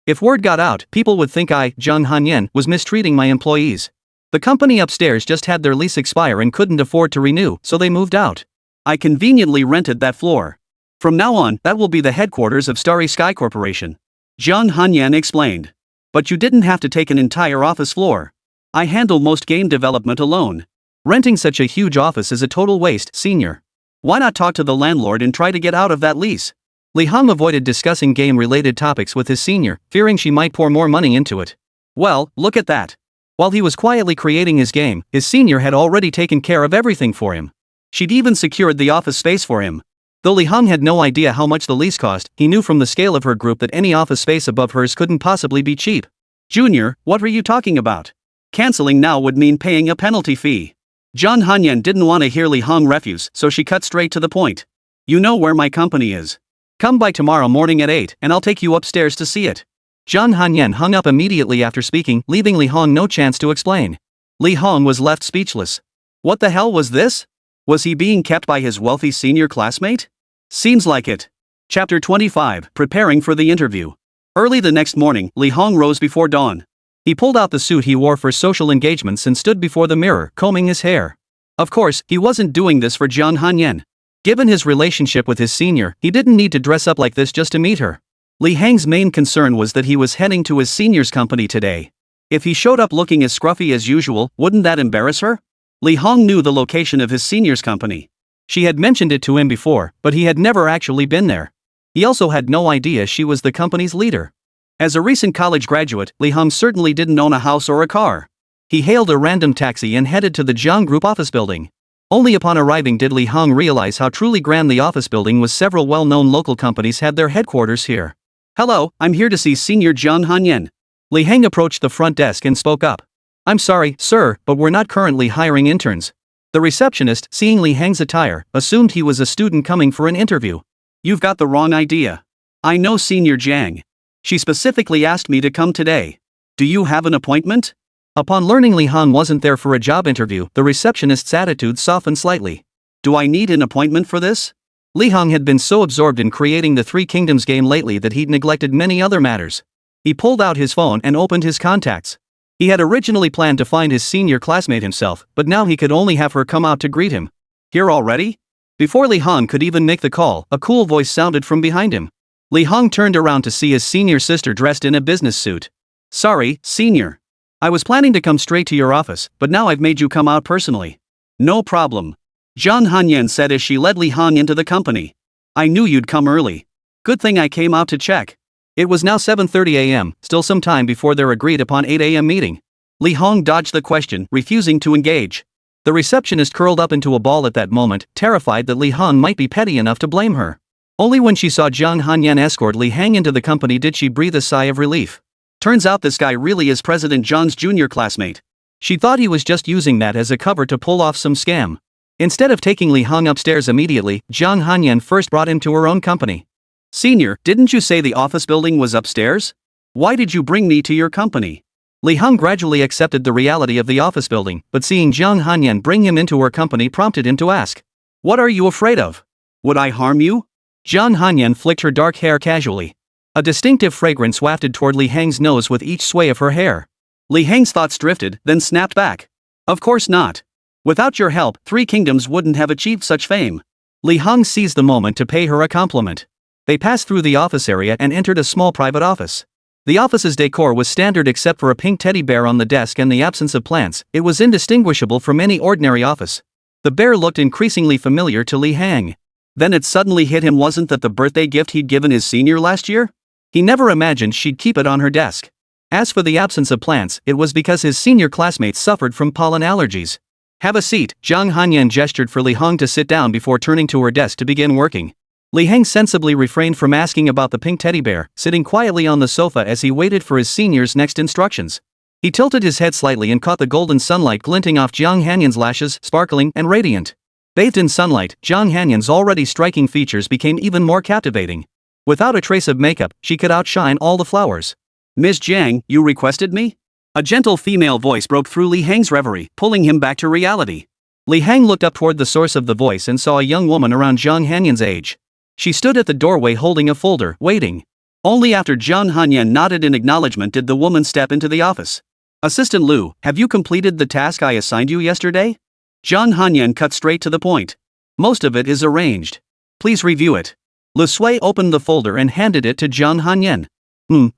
If word got out, people would think I, Zhang Hanyan, was mistreating my employees. The company upstairs just had their lease expire and couldn't afford to renew, so they moved out. I conveniently rented that floor. From now on, that will be the headquarters of Starry Sky Corporation. Zhang Hanyan explained. But you didn't have to take an entire office floor. I handle most game development alone. Renting such a huge office is a total waste, senior. Why not talk to the landlord and try to get out of that lease? Lí Héng avoided discussing game-related topics with his senior, fearing she might pour more money into it. Well, look at that. While he was quietly creating his game, his senior had already taken care of everything for him. She'd even secured the office space for him. Though Lí Héng had no idea how much the lease cost, he knew from the scale of her group that any office space above hers couldn't possibly be cheap. Junior, what were you talking about? Canceling now would mean paying a penalty fee. Zhang Hanyan didn't want to hear Lí Héng refuse, so she cut straight to the point. You know where my company is. Come by tomorrow morning at 8 and I'll take you upstairs to see it. Zhang Hanyan hung up immediately after speaking, leaving Lí Héng no chance to explain. Lí Héng was left speechless. What the hell was this? Was he being kept by his wealthy senior classmate? Seems like it. Chapter 25, Preparing for the Interview. Early the next morning, Lí Héng rose before dawn. He pulled out the suit he wore for social engagements and stood before the mirror, combing his hair. Of course, he wasn't doing this for Zhang Hanyan. Given his relationship with his senior, he didn't need to dress up like this just to meet her. Lí Héng's main concern was that he was heading to his senior's company today. If he showed up looking as scruffy as usual, wouldn't that embarrass her? Lí Héng knew the location of his senior's company. She had mentioned it to him before, but he had never actually been there. He also had no idea she was the company's leader. As a recent college graduate, Lí Héng certainly didn't own a house or a car. He hailed a random taxi and headed to the Zhang Group office building. Only upon arriving did Lí Héng realize how truly grand the office building was. Several well-known local companies had their headquarters here. Hello, I'm here to see Senior Zhang Hanyan. Lí Héng approached the front desk and spoke up. I'm sorry, sir, but we're not currently hiring interns. The receptionist, seeing Lí Héng's attire, assumed he was a student coming for an interview. You've got the wrong idea. I know Senior Zhang. She specifically asked me to come today. Do you have an appointment? Upon learning Lí Héng wasn't there for a job interview, the receptionist's attitude softened slightly. Do I need an appointment for this? Lí Héng had been so absorbed in creating the Three Kingdoms game lately that he'd neglected many other matters. He pulled out his phone and opened his contacts. He had originally planned to find his senior classmate himself, but now he could only have her come out to greet him. Here already? Before Lí Héng could even make the call, a cool voice sounded from behind him. Lí Héng turned around to see his senior sister dressed in a business suit. Sorry, Senior. I was planning to come straight to your office, but now I've made you come out personally. No problem. Zhang Hanyan said as she led Lí Héng into the company. I knew you'd come early. Good thing I came out to check. It was now 7:30 a.m., still some time before their agreed-upon 8 a.m. meeting. Lí Héng dodged the question, refusing to engage. The receptionist curled up into a ball at that moment, terrified that Lí Héng might be petty enough to blame her. Only when she saw Zhang Hanyan escort Lí Héng into the company did she breathe a sigh of relief. Turns out this guy really is President Zhang's junior classmate. She thought he was just using that as a cover to pull off some scam. Instead of taking Lí Héng upstairs immediately, Zhang Hanyan first brought him to her own company. Senior, didn't you say the office building was upstairs? Why did you bring me to your company? Lí Héng gradually accepted the reality of the office building, but seeing Zhang Hanyan bring him into her company prompted him to ask. What are you afraid of? Would I harm you? Zhang Hanyan flicked her dark hair casually. A distinctive fragrance wafted toward Lí Héng's nose with each sway of her hair. Lí Héng's thoughts drifted, then snapped back. Of course not. Without your help, Three Kingdoms wouldn't have achieved such fame. Lí Héng seized the moment to pay her a compliment. They passed through the office area and entered a small private office. The office's decor was standard except for a pink teddy bear on the desk and the absence of plants. It was indistinguishable from any ordinary office. The bear looked increasingly familiar to Lí Héng. Then it suddenly hit him, wasn't that the birthday gift he'd given his senior last year? He never imagined she'd keep it on her desk. As for the absence of plants, it was because his senior classmates suffered from pollen allergies. Have a seat, Zhang Hanyan gestured for Lí Héng to sit down before turning to her desk to begin working. Lí Héng sensibly refrained from asking about the pink teddy bear, sitting quietly on the sofa as he waited for his senior's next instructions. He tilted his head slightly and caught the golden sunlight glinting off Zhang Hanyan's lashes, sparkling and radiant. Bathed in sunlight, Zhang Hanyan's already striking features became even more captivating. Without a trace of makeup, she could outshine all the flowers. Ms. Zhang, you requested me? A gentle female voice broke through Lí Héng's reverie, pulling him back to reality. Lí Héng looked up toward the source of the voice and saw a young woman around Zhang Hanyan's age. She stood at the doorway holding a folder, waiting. Only after Zhang Hanyan nodded in acknowledgement did the woman step into the office. Assistant Lu, have you completed the task I assigned you yesterday? Zhang Hanyan cut straight to the point. Most of it is arranged. Please review it. Lu Sui opened the folder and handed it to Zhang Hanyan.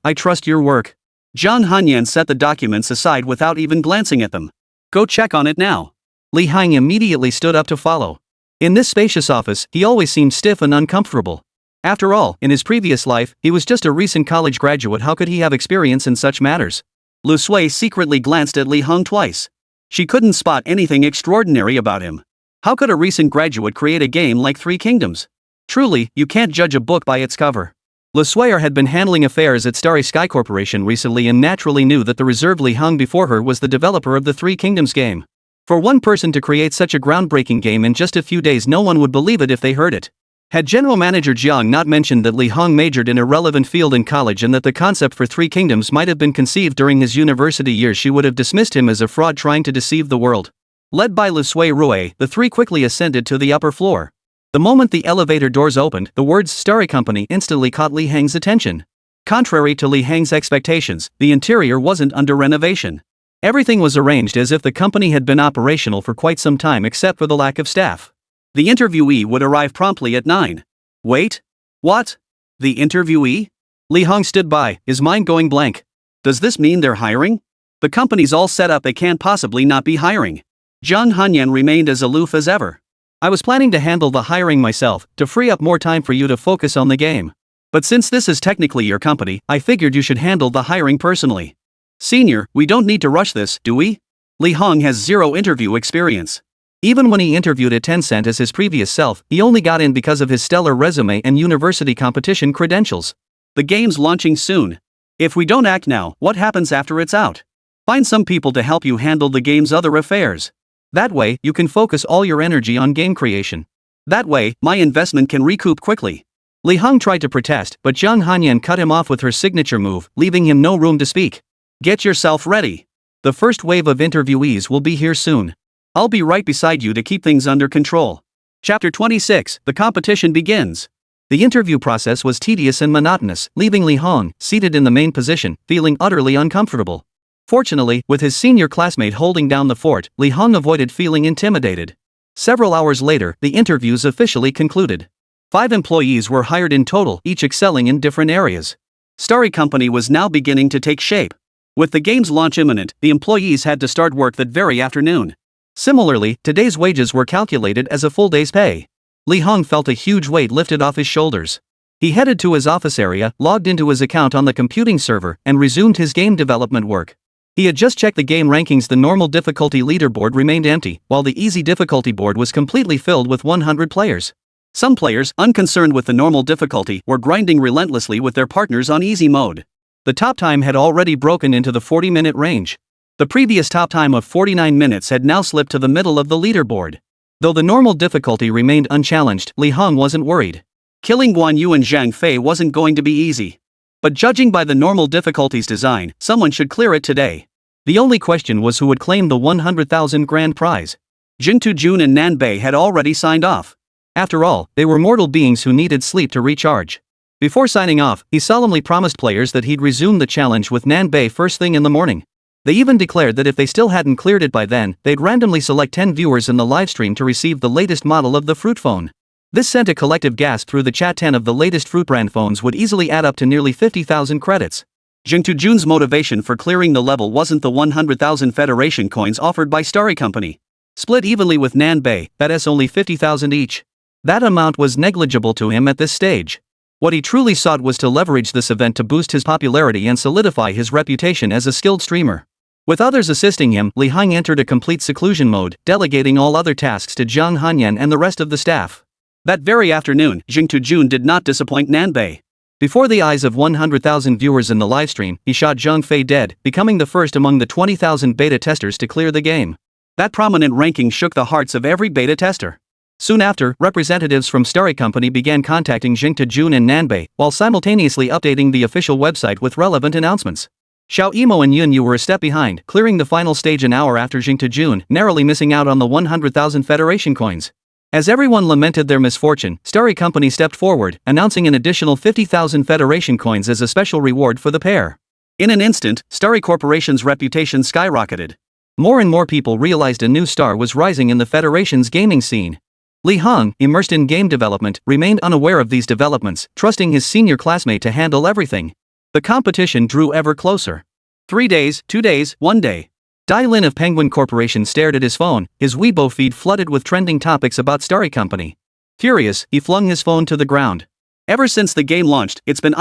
I trust your work. Zhang Hanyan set the documents aside without even glancing at them. Go check on it now. Lí Héng immediately stood up to follow. In this spacious office, he always seemed stiff and uncomfortable. After all, in his previous life, he was just a recent college graduate. How could he have experience in such matters? Lu Sui secretly glanced at Lí Héng twice. She couldn't spot anything extraordinary about him. How could a recent graduate create a game like Three Kingdoms? Truly, you can't judge a book by its cover. Lu Sui had been handling affairs at Starry Sky Corporation recently and naturally knew that the reserved Lí Héng before her was the developer of the Three Kingdoms game. For one person to create such a groundbreaking game in just a few days, no one would believe it if they heard it. Had General Manager Jiang not mentioned that Lí Héng majored in a relevant field in college and that the concept for Three Kingdoms might have been conceived during his university years, she would have dismissed him as a fraud trying to deceive the world. Led by Lu Sui Rui, the three quickly ascended to the upper floor. The moment the elevator doors opened, the words Starry Company instantly caught Lí Héng's attention. Contrary to Lí Héng's expectations, the interior wasn't under renovation. Everything was arranged as if the company had been operational for quite some time except for the lack of staff. The interviewee would arrive promptly at 9. Wait? What? The interviewee? Lí Héng stood by, his mind going blank. Does this mean they're hiring? The company's all set up, they can't possibly not be hiring. Zhang Hanyan remained as aloof as ever. I was planning to handle the hiring myself, to free up more time for you to focus on the game. But since this is technically your company, I figured you should handle the hiring personally. Senior, we don't need to rush this, do we? Lí Héng has zero interview experience. Even when he interviewed at Tencent as his previous self, he only got in because of his stellar resume and university competition credentials. The game's launching soon. If we don't act now, what happens after it's out? Find some people to help you handle the game's other affairs. That way, you can focus all your energy on game creation. That way, my investment can recoup quickly. Lí Héng tried to protest, but Zhang Hanyan cut him off with her signature move, leaving him no room to speak. Get yourself ready. The first wave of interviewees will be here soon. I'll be right beside you to keep things under control. Chapter 26, the competition begins. The interview process was tedious and monotonous, leaving Lí Héng, seated in the main position, feeling utterly uncomfortable. Fortunately, with his senior classmate holding down the fort, Lí Héng avoided feeling intimidated. Several hours later, the interviews officially concluded. 5 employees were hired in total, each excelling in different areas. Starry Company was now beginning to take shape. With the game's launch imminent, the employees had to start work that very afternoon. Similarly, today's wages were calculated as a full day's pay. Lí Héng felt a huge weight lifted off his shoulders. He headed to his office area, logged into his account on the computing server, and resumed his game development work. He had just checked the game rankings. The normal difficulty leaderboard remained empty, while the easy difficulty board was completely filled with 100 players. Some players, unconcerned with the normal difficulty, were grinding relentlessly with their partners on easy mode. The top time had already broken into the 40-minute range. The previous top time of 49 minutes had now slipped to the middle of the leaderboard. Though the normal difficulty remained unchallenged, Lí Héng wasn't worried. Killing Guan Yu and Zhang Fei wasn't going to be easy. But judging by the normal difficulty's design, someone should clear it today. The only question was who would claim the 100,000 grand prize. Jingtu Jun and Nan Bei had already signed off. After all, they were mortal beings who needed sleep to recharge. Before signing off, he solemnly promised players that he'd resume the challenge with Nan Bei first thing in the morning. They even declared that if they still hadn't cleared it by then, they'd randomly select 10 viewers in the livestream to receive the latest model of the fruit phone. This sent a collective gasp through the chat. 10 of the latest fruit brand phones would easily add up to nearly 50,000 credits. Jingtu Jun's motivation for clearing the level wasn't the 100,000 Federation coins offered by Starry Company. Split evenly with Nan Bei, that's only 50,000 each. That amount was negligible to him at this stage. What he truly sought was to leverage this event to boost his popularity and solidify his reputation as a skilled streamer. With others assisting him, Lí Héng entered a complete seclusion mode, delegating all other tasks to Zhang Hanyan and the rest of the staff. That very afternoon, Jingtu Jun did not disappoint Nan Bei. Before the eyes of 100,000 viewers in the livestream, he shot Zhang Fei dead, becoming the first among the 20,000 beta testers to clear the game. That prominent ranking shook the hearts of every beta tester. Soon after, representatives from Starry Company began contacting Jingtu Jun and Nan Bei, while simultaneously updating the official website with relevant announcements. Xiao Yimou and Yun Yu were a step behind, clearing the final stage an hour after Jingtu Jun, narrowly missing out on the 100,000 Federation coins. As everyone lamented their misfortune, Starry Company stepped forward, announcing an additional 50,000 Federation coins as a special reward for the pair. In an instant, Starry Corporation's reputation skyrocketed. More and more people realized a new star was rising in the Federation's gaming scene. Lí Héng, immersed in game development, remained unaware of these developments, trusting his senior classmate to handle everything. The competition drew ever closer. 3 days, 2 days, 1 day. Lin of Penguin Corporation stared at his phone, his Weibo feed flooded with trending topics about Starry Company. Furious, he flung his phone to the ground. Ever since the game launched, it's been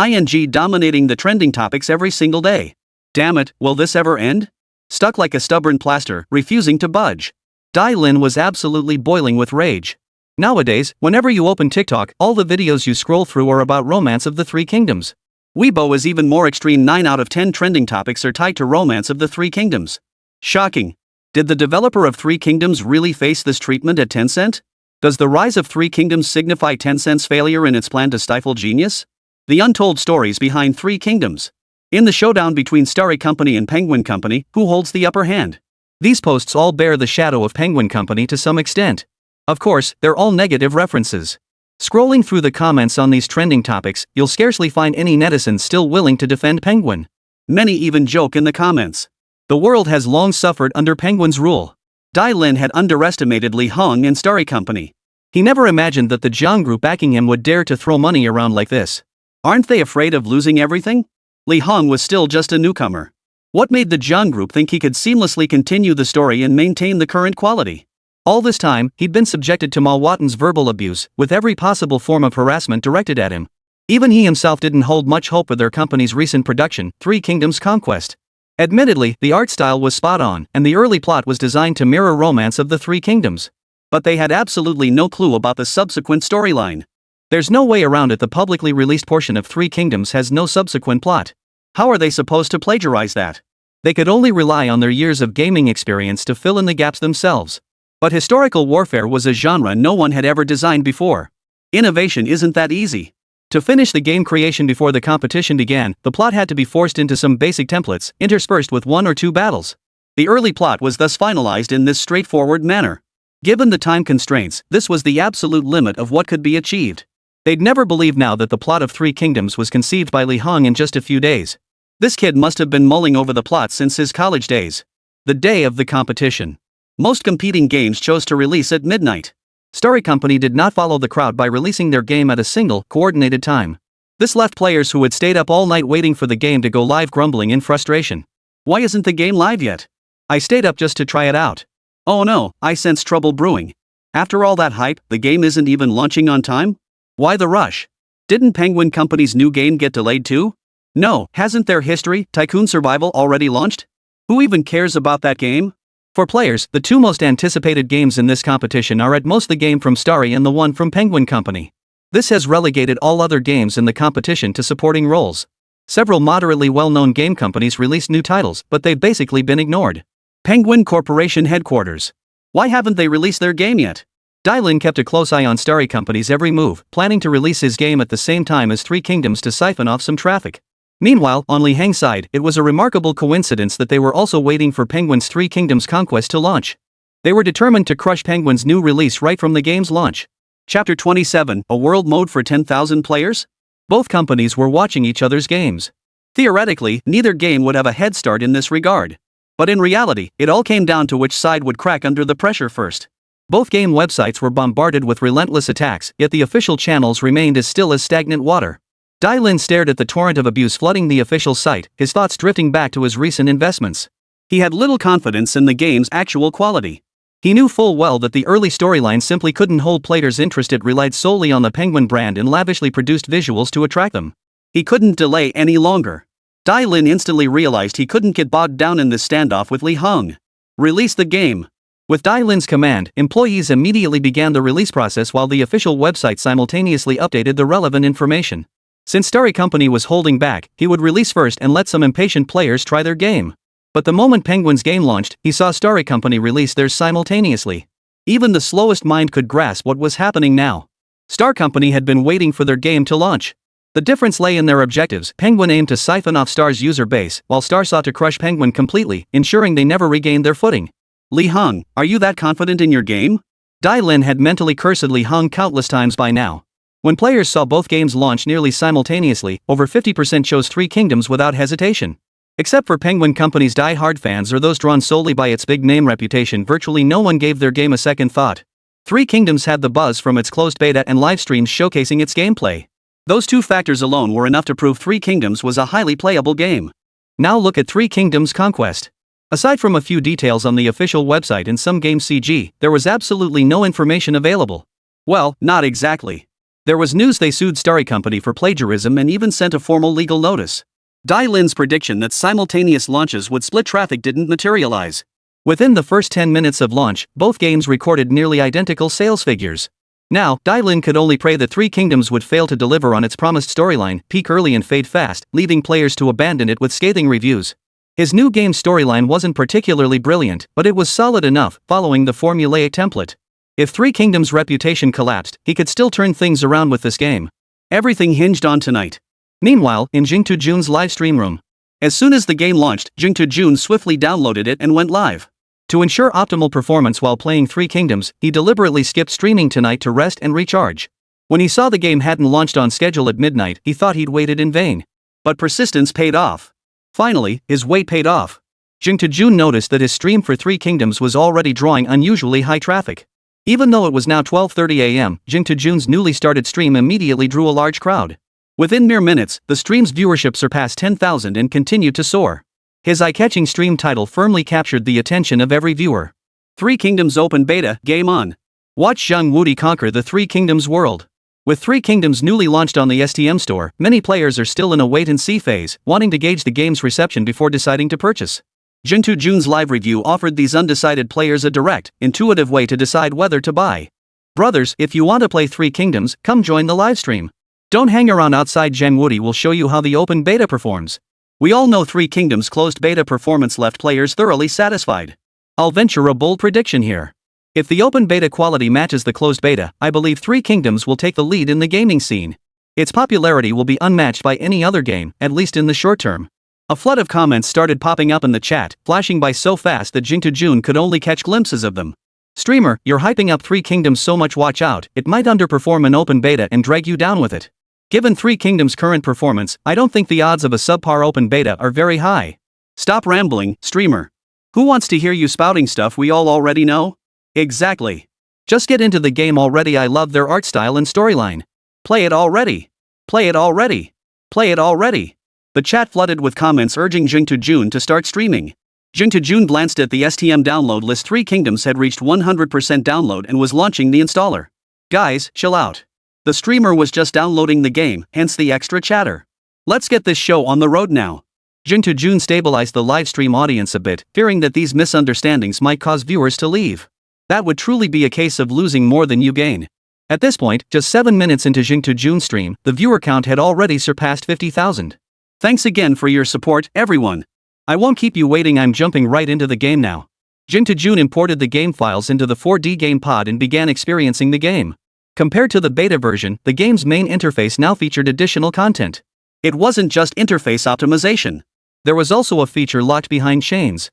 dominating the trending topics every single day. Damn it, will this ever end? Stuck like a stubborn plaster, refusing to budge. Lin was absolutely boiling with rage. Nowadays, whenever you open TikTok, all the videos you scroll through are about Romance of the Three Kingdoms. Weibo is even more extreme. 9 out of 10 trending topics are tied to Romance of the Three Kingdoms. Shocking. Did the developer of Three Kingdoms really face this treatment at Tencent? Does the rise of Three Kingdoms signify Tencent's failure in its plan to stifle genius? The untold stories behind Three Kingdoms. In the showdown between Starry Company and Penguin Company, who holds the upper hand? These posts all bear the shadow of Penguin Company to some extent. Of course, they're all negative references. Scrolling through the comments on these trending topics, you'll scarcely find any netizens still willing to defend Penguin. Many even joke in the comments. The world has long suffered under Penguin's rule. Lin had underestimated Lí Héng and Starry Company. He never imagined that the Jiang group backing him would dare to throw money around like this. Aren't they afraid of losing everything? Lí Héng was still just a newcomer. What made the Jiang group think he could seamlessly continue the story and maintain the current quality? All this time, he'd been subjected to Manhwa's verbal abuse, with every possible form of harassment directed at him. Even he himself didn't hold much hope with their company's recent production, Three Kingdoms Conquest. Admittedly, the art style was spot on, and the early plot was designed to mirror Romance of the Three Kingdoms. But they had absolutely no clue about the subsequent storyline. There's no way around it. The publicly released portion of Three Kingdoms has no subsequent plot. How are they supposed to plagiarize that? They could only rely on their years of gaming experience to fill in the gaps themselves. But historical warfare was a genre no one had ever designed before. Innovation isn't that easy. To finish the game creation before the competition began, the plot had to be forced into some basic templates, interspersed with 1 or 2 battles. The early plot was thus finalized in this straightforward manner. Given the time constraints, this was the absolute limit of what could be achieved. They'd never believe now that the plot of Three Kingdoms was conceived by Lí Héng in just a few days. This kid must have been mulling over the plot since his college days. The day of the competition. Most competing games chose to release at midnight. Starry Company did not follow the crowd by releasing their game at a single, coordinated time. This left players who had stayed up all night waiting for the game to go live grumbling in frustration. Why isn't the game live yet? I stayed up just to try it out. Oh no, I sense trouble brewing. After all that hype, the game isn't even launching on time? Why the rush? Didn't Penguin Company's new game get delayed too? No, hasn't their History, Tycoon Survival already launched? Who even cares about that game? For players, the 2 most anticipated games in this competition are at most the game from Starry and the one from Penguin Company. This has relegated all other games in the competition to supporting roles. Several moderately well-known game companies released new titles, but they've basically been ignored. Penguin Corporation headquarters. Why haven't they released their game yet? Lin kept a close eye on Starry Company's every move, planning to release his game at the same time as Three Kingdoms to siphon off some traffic. Meanwhile, on Lí Héng's side, it was a remarkable coincidence that they were also waiting for Penguin's Three Kingdoms Conquest to launch. They were determined to crush Penguin's new release right from the game's launch. Chapter 27, a world mode for 10,000 players? Both companies were watching each other's games. Theoretically, neither game would have a head start in this regard. But in reality, it all came down to which side would crack under the pressure first. Both game websites were bombarded with relentless attacks, yet the official channels remained as still as stagnant water. Lin stared at the torrent of abuse flooding the official site, his thoughts drifting back to his recent investments. He had little confidence in the game's actual quality. He knew full well that the early storyline simply couldn't hold players' interest. It relied solely on the Penguin brand and lavishly produced visuals to attract them. He couldn't delay any longer. Lin instantly realized he couldn't get bogged down in this standoff with Lí Héng. Release the game. With Lin's command, employees immediately began the release process while the official website simultaneously updated the relevant information. Since Starry Company was holding back, he would release first and let some impatient players try their game. But the moment Penguin's game launched, he saw Starry Company release theirs simultaneously. Even the slowest mind could grasp what was happening now. Starry Company had been waiting for their game to launch. The difference lay in their objectives. Penguin aimed to siphon off Star's user base, while Star sought to crush Penguin completely, ensuring they never regained their footing. Lí Héng, are you that confident in your game? Lin had mentally cursedly hung countless times by now. When players saw both games launch nearly simultaneously, over 50% chose Three Kingdoms without hesitation. Except for Penguin Company's die-hard fans or those drawn solely by its big-name reputation, virtually no one gave their game a second thought. Three Kingdoms had the buzz from its closed beta and livestreams showcasing its gameplay. Those two factors alone were enough to prove Three Kingdoms was a highly playable game. Now look at Three Kingdoms Conquest. Aside from a few details on the official website and some game CG, there was absolutely no information available. Well, not exactly. There was news they sued Starry Company for plagiarism and even sent a formal legal notice. Lin's prediction that simultaneous launches would split traffic didn't materialize. Within the first 10 minutes of launch, both games recorded nearly identical sales figures. Now, Lin could only pray that Three Kingdoms would fail to deliver on its promised storyline, peak early and fade fast, leaving players to abandon it with scathing reviews. His new game's storyline wasn't particularly brilliant, but it was solid enough, following the formulaic template. If Three Kingdoms' reputation collapsed, he could still turn things around with this game. Everything hinged on tonight. Meanwhile, in Jing Jun's live stream room. As soon as the game launched, Jing Jun swiftly downloaded it and went live. To ensure optimal performance while playing Three Kingdoms, he deliberately skipped streaming tonight to rest and recharge. When he saw the game hadn't launched on schedule at midnight, he thought he'd waited in vain. But persistence paid off. Finally, his wait paid off. Jing Jun noticed that his stream for Three Kingdoms was already drawing unusually high traffic. Even though it was now 12:30 a.m., Jing Jun's newly started stream immediately drew a large crowd. Within mere minutes, the stream's viewership surpassed 10,000 and continued to soar. His eye-catching stream title firmly captured the attention of every viewer. Three Kingdoms Open Beta, Game On. Watch Zhang Wudi conquer the Three Kingdoms world. With Three Kingdoms newly launched on the STM store, many players are still in a wait-and-see phase, wanting to gauge the game's reception before deciding to purchase. Jing Jun's live review offered these undecided players a direct, intuitive way to decide whether to buy. Brothers, if you want to play Three Kingdoms, come join the livestream. Don't hang around outside. Zhang Wudi will show you how the open beta performs. We all know Three Kingdoms' closed beta performance left players thoroughly satisfied. I'll venture a bold prediction here. If the open beta quality matches the closed beta, I believe Three Kingdoms will take the lead in the gaming scene. Its popularity will be unmatched by any other game, at least in the short term. A flood of comments started popping up in the chat, flashing by so fast that Jing Jun could only catch glimpses of them. Streamer, you're hyping up Three Kingdoms so much, watch out, it might underperform an open beta and drag you down with it. Given Three Kingdoms' current performance, I don't think the odds of a subpar open beta are very high. Stop rambling, streamer. Who wants to hear you spouting stuff we all already know? Exactly. Just get into the game already. I love their art style and storyline. Play it already. Play it already. Play it already. The chat flooded with comments urging Jing Jun to start streaming. Jing Jun glanced at the STM download list. Three Kingdoms had reached 100% download and was launching the installer. Guys, chill out. The streamer was just downloading the game, hence the extra chatter. Let's get this show on the road now. Jing Jun stabilized the livestream audience a bit, fearing that these misunderstandings might cause viewers to leave. That would truly be a case of losing more than you gain. At this point, just 7 minutes into Jing Jun's stream, the viewer count had already surpassed 50,000. Thanks again for your support, everyone. I won't keep you waiting, I'm jumping right into the game now. Jing Jun imported the game files into the 4D game pod and began experiencing the game. Compared to the beta version, the game's main interface now featured additional content. It wasn't just interface optimization. There was also a feature locked behind chains.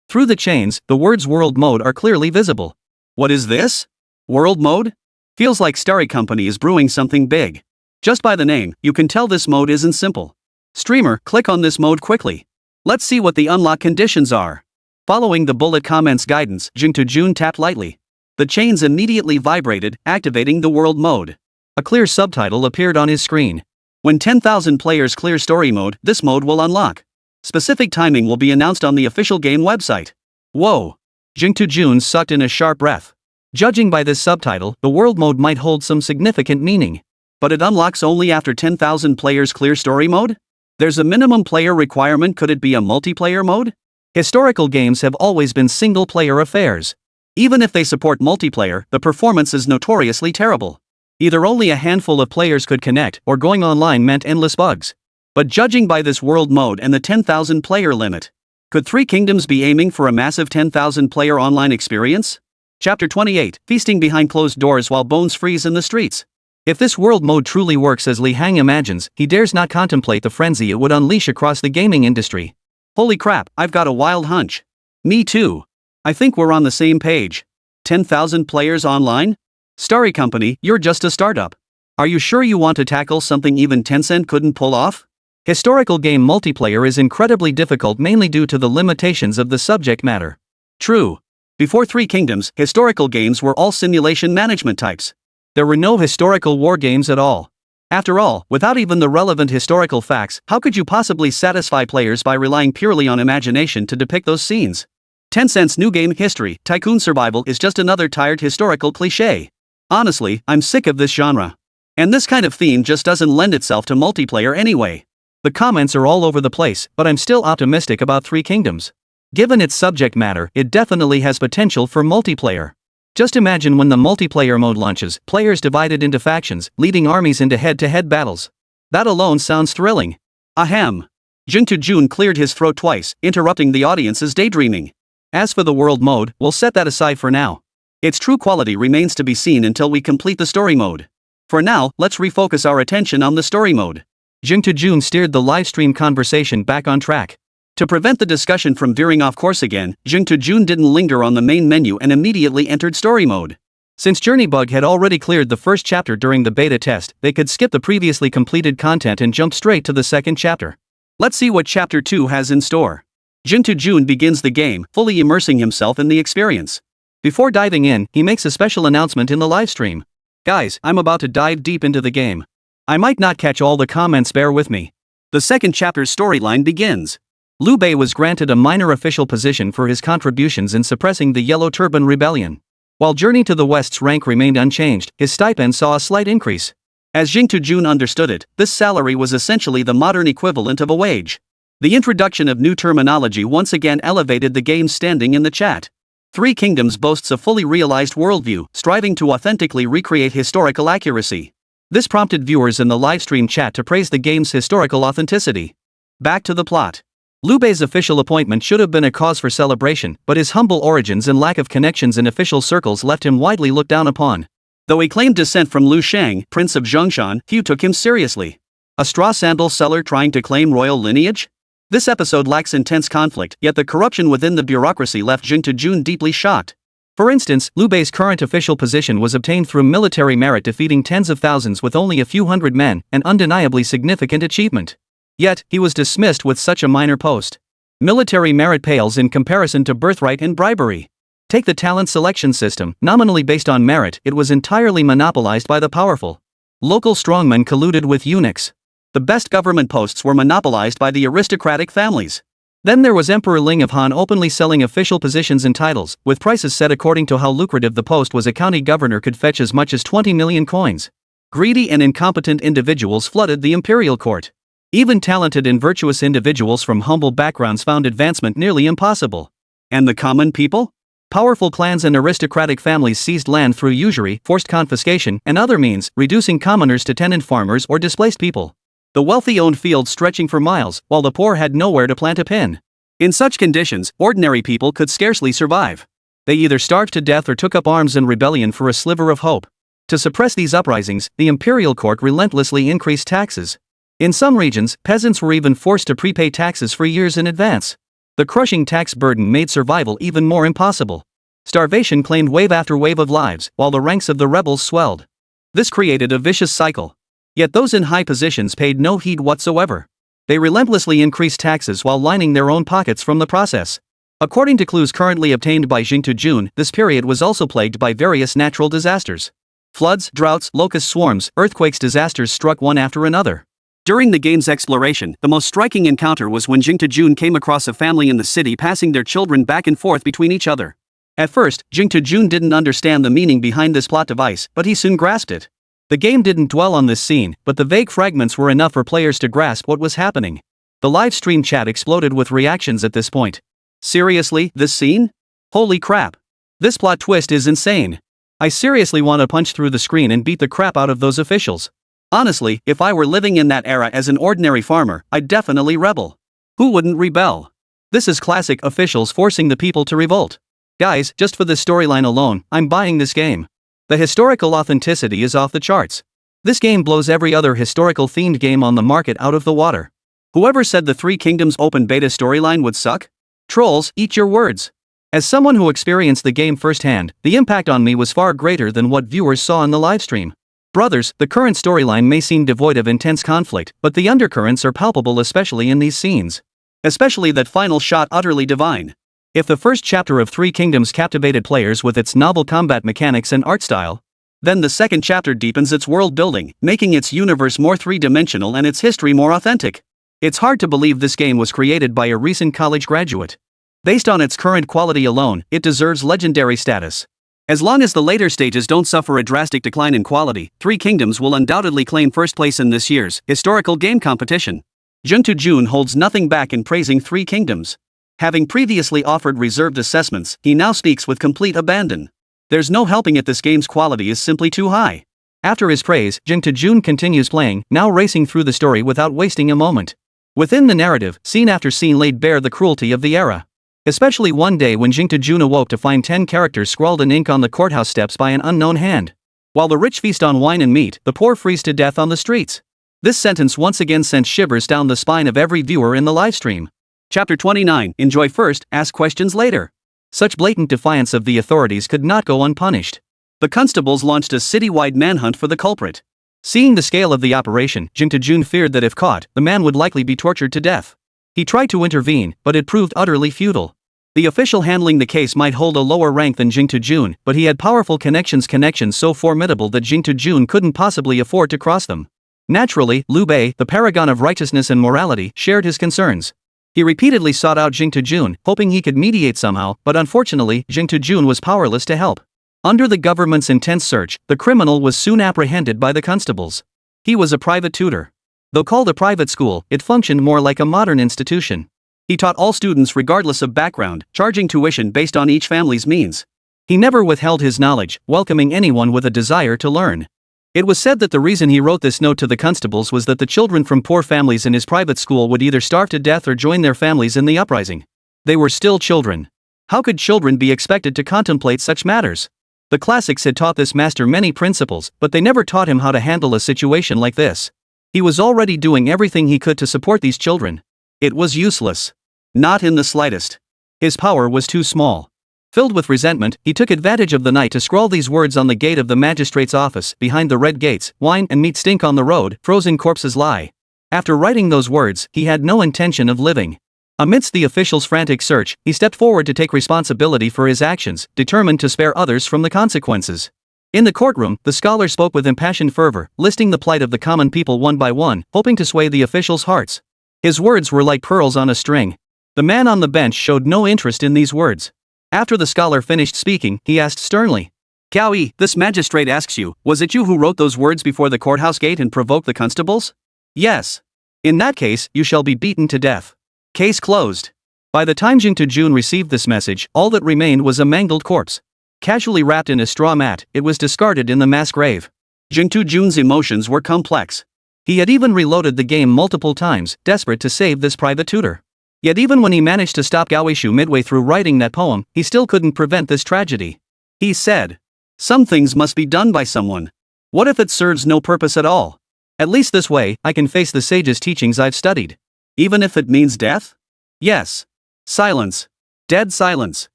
Through the chains, the words World Mode are clearly visible. What is this? World Mode? Feels like Starry Company is brewing something big. Just by the name, you can tell this mode isn't simple. Streamer, click on this mode quickly. Let's see what the unlock conditions are. Following the bullet comments guidance, Jing Jun tapped lightly. The chains immediately vibrated, activating the world mode. A clear subtitle appeared on his screen. When 10,000 players clear story mode, this mode will unlock. Specific timing will be announced on the official game website. Whoa! Jing Jun sucked in a sharp breath. Judging by this subtitle, the world mode might hold some significant meaning. But it unlocks only after 10,000 players clear story mode? There's a minimum player requirement. Could it be a multiplayer mode? Historical games have always been single-player affairs. Even if they support multiplayer, the performance is notoriously terrible. Either only a handful of players could connect, or going online meant endless bugs. But judging by this world mode and the 10,000 player limit, could Three Kingdoms be aiming for a massive 10,000 player online experience? Chapter 28, Feasting Behind Closed Doors While Bones Freeze in the Streets. If this world mode truly works as Lí Héng imagines, he dares not contemplate the frenzy it would unleash across the gaming industry. Holy crap, I've got a wild hunch. Me too. I think we're on the same page. 10,000 players online? Starry Company, you're just a startup. Are you sure you want to tackle something even Tencent couldn't pull off? Historical game multiplayer is incredibly difficult mainly due to the limitations of the subject matter. True. Before Three Kingdoms, historical games were all simulation management types. There were no historical war games at all. After all, without even the relevant historical facts, how could you possibly satisfy players by relying purely on imagination to depict those scenes? Tencent's new game History, Tycoon Survival is just another tired historical cliché. Honestly, I'm sick of this genre. And this kind of theme just doesn't lend itself to multiplayer anyway. The comments are all over the place, but I'm still optimistic about Three Kingdoms. Given its subject matter, it definitely has potential for multiplayer. Just imagine when the multiplayer mode launches, players divided into factions, leading armies into head-to-head battles. That alone sounds thrilling. Ahem. Jing Jun cleared his throat twice, interrupting the audience's daydreaming. As for the world mode, we'll set that aside for now. Its true quality remains to be seen until we complete the story mode. For now, let's refocus our attention on the story mode. Jing Jun steered the livestream conversation back on track. To prevent the discussion from veering off course again, Jing Jun didn't linger on the main menu and immediately entered story mode. Since Journeybug had already cleared the first chapter during the beta test, they could skip the previously completed content and jump straight to the second chapter. Let's see what Chapter 2 has in store. Jing Jun begins the game, fully immersing himself in the experience. Before diving in, he makes a special announcement in the livestream. Guys, I'm about to dive deep into the game. I might not catch all the comments, bear with me. The second chapter's storyline begins. Liu Bei was granted a minor official position for his contributions in suppressing the Yellow Turban Rebellion. While Journey to the West's rank remained unchanged, his stipend saw a slight increase. As Jing Jun understood it, this salary was essentially the modern equivalent of a wage. The introduction of new terminology once again elevated the game's standing in the chat. Three Kingdoms boasts a fully realized worldview, striving to authentically recreate historical accuracy. This prompted viewers in the livestream chat to praise the game's historical authenticity. Back to the plot. Liu Bei's official appointment should have been a cause for celebration, but his humble origins and lack of connections in official circles left him widely looked down upon. Though he claimed descent from Lí Héng, Prince of Zhongshan, few took him seriously. A straw sandal seller trying to claim royal lineage? This episode lacks intense conflict, yet the corruption within the bureaucracy left Jing Jun deeply shocked. For instance, Liu Bei's current official position was obtained through military merit, defeating tens of thousands with only a few hundred men, an undeniably significant achievement. Yet, he was dismissed with such a minor post. Military merit pales in comparison to birthright and bribery. Take the talent selection system, nominally based on merit, it was entirely monopolized by the powerful. Local strongmen colluded with eunuchs. The best government posts were monopolized by the aristocratic families. Then there was Emperor Ling of Han openly selling official positions and titles, with prices set according to how lucrative the post was. A county governor could fetch as much as 20 million coins. Greedy and incompetent individuals flooded the imperial court. Even talented and virtuous individuals from humble backgrounds found advancement nearly impossible. And the common people? Powerful clans and aristocratic families seized land through usury, forced confiscation, and other means, reducing commoners to tenant farmers or displaced people. The wealthy owned fields stretching for miles, while the poor had nowhere to plant a pin. In such conditions, ordinary people could scarcely survive. They either starved to death or took up arms in rebellion for a sliver of hope. To suppress these uprisings, the imperial court relentlessly increased taxes. In some regions, peasants were even forced to prepay taxes for years in advance. The crushing tax burden made survival even more impossible. Starvation claimed wave after wave of lives, while the ranks of the rebels swelled. This created a vicious cycle. Yet those in high positions paid no heed whatsoever. They relentlessly increased taxes while lining their own pockets from the process. According to clues currently obtained by Jing Jun, this period was also plagued by various natural disasters. Floods, droughts, locust swarms, earthquakes, disasters struck one after another. During the game's exploration, the most striking encounter was when Jing Jun came across a family in the city passing their children back and forth between each other. At first, Jing Jun didn't understand the meaning behind this plot device, but he soon grasped it. The game didn't dwell on this scene, but the vague fragments were enough for players to grasp what was happening. The live stream chat exploded with reactions at this point. Seriously, this scene? Holy crap. This plot twist is insane. I seriously want to punch through the screen and beat the crap out of those officials. Honestly, if I were living in that era as an ordinary farmer, I'd definitely rebel. Who wouldn't rebel? This is classic officials forcing the people to revolt. Guys, just for this storyline alone, I'm buying this game. The historical authenticity is off the charts. This game blows every other historical-themed game on the market out of the water. Whoever said the Three Kingdoms open beta storyline would suck? Trolls, eat your words. As someone who experienced the game firsthand, the impact on me was far greater than what viewers saw in the livestream. Brothers, the current storyline may seem devoid of intense conflict, but the undercurrents are palpable, especially in these scenes. Especially that final shot, utterly divine. If the first chapter of Three Kingdoms captivated players with its novel combat mechanics and art style, then the second chapter deepens its world building, making its universe more three-dimensional and its history more authentic. It's hard to believe this game was created by a recent college graduate. Based on its current quality alone, it deserves legendary status. As long as the later stages don't suffer a drastic decline in quality, Three Kingdoms will undoubtedly claim first place in this year's historical game competition. Jung Tae-jun holds nothing back in praising Three Kingdoms. Having previously offered reserved assessments, he now speaks with complete abandon. There's no helping it, this game's quality is simply too high. After his praise, Jung Tae-jun continues playing, now racing through the story without wasting a moment. Within the narrative, scene after scene laid bare the cruelty of the era. Especially one day when Jung Tae-jun awoke to find 10 characters scrawled in ink on the courthouse steps by an unknown hand. While the rich feast on wine and meat, the poor freeze to death on the streets. This sentence once again sent shivers down the spine of every viewer in the livestream. Chapter 29, Enjoy first, ask questions later. Such blatant defiance of the authorities could not go unpunished. The constables launched a citywide manhunt for the culprit. Seeing the scale of the operation, Jung Tae-jun feared that if caught, the man would likely be tortured to death. He tried to intervene, but it proved utterly futile. The official handling the case might hold a lower rank than Jung Tae-jun, but he had powerful connections so formidable that Jung Tae-jun couldn't possibly afford to cross them. Naturally, Liu Bei, the paragon of righteousness and morality, shared his concerns. He repeatedly sought out Jung Tae-jun, hoping he could mediate somehow, but unfortunately, Jung Tae-jun was powerless to help. Under the government's intense search, the criminal was soon apprehended by the constables. He was a private tutor. Though called a private school, it functioned more like a modern institution. He taught all students regardless of background, charging tuition based on each family's means. He never withheld his knowledge, welcoming anyone with a desire to learn. It was said that the reason he wrote this note to the constables was that the children from poor families in his private school would either starve to death or join their families in the uprising. They were still children. How could children be expected to contemplate such matters? The classics had taught this master many principles, but they never taught him how to handle a situation like this. He was already doing everything he could to support these children. It was useless. Not in the slightest. His power was too small. Filled with resentment, he took advantage of the night to scrawl these words on the gate of the magistrate's office. Behind the red gates, wine and meat stink on the road, frozen corpses lie. After writing those words, he had no intention of living. Amidst the officials' frantic search, he stepped forward to take responsibility for his actions, determined to spare others from the consequences. In the courtroom, the scholar spoke with impassioned fervor, listing the plight of the common people one by one, hoping to sway the officials' hearts. His words were like pearls on a string. The man on the bench showed no interest in these words. After the scholar finished speaking, he asked sternly, "Cao Yi, this magistrate asks you, was it you who wrote those words before the courthouse gate and provoked the constables?" "Yes." "In that case, you shall be beaten to death." Case closed. By the time Jung Tae-jun received this message, all that remained was a mangled corpse. Casually wrapped in a straw mat, it was discarded in the mass grave. Jung Tae-jun's emotions were complex. He had even reloaded the game multiple times, desperate to save this private tutor. Yet even when he managed to stop Gao Weishu midway through writing that poem, he still couldn't prevent this tragedy. He said, "Some things must be done by someone. What if it serves no purpose at all? At least this way, I can face the sage's teachings I've studied. Even if it means death?" "Yes." Silence. Dead silence.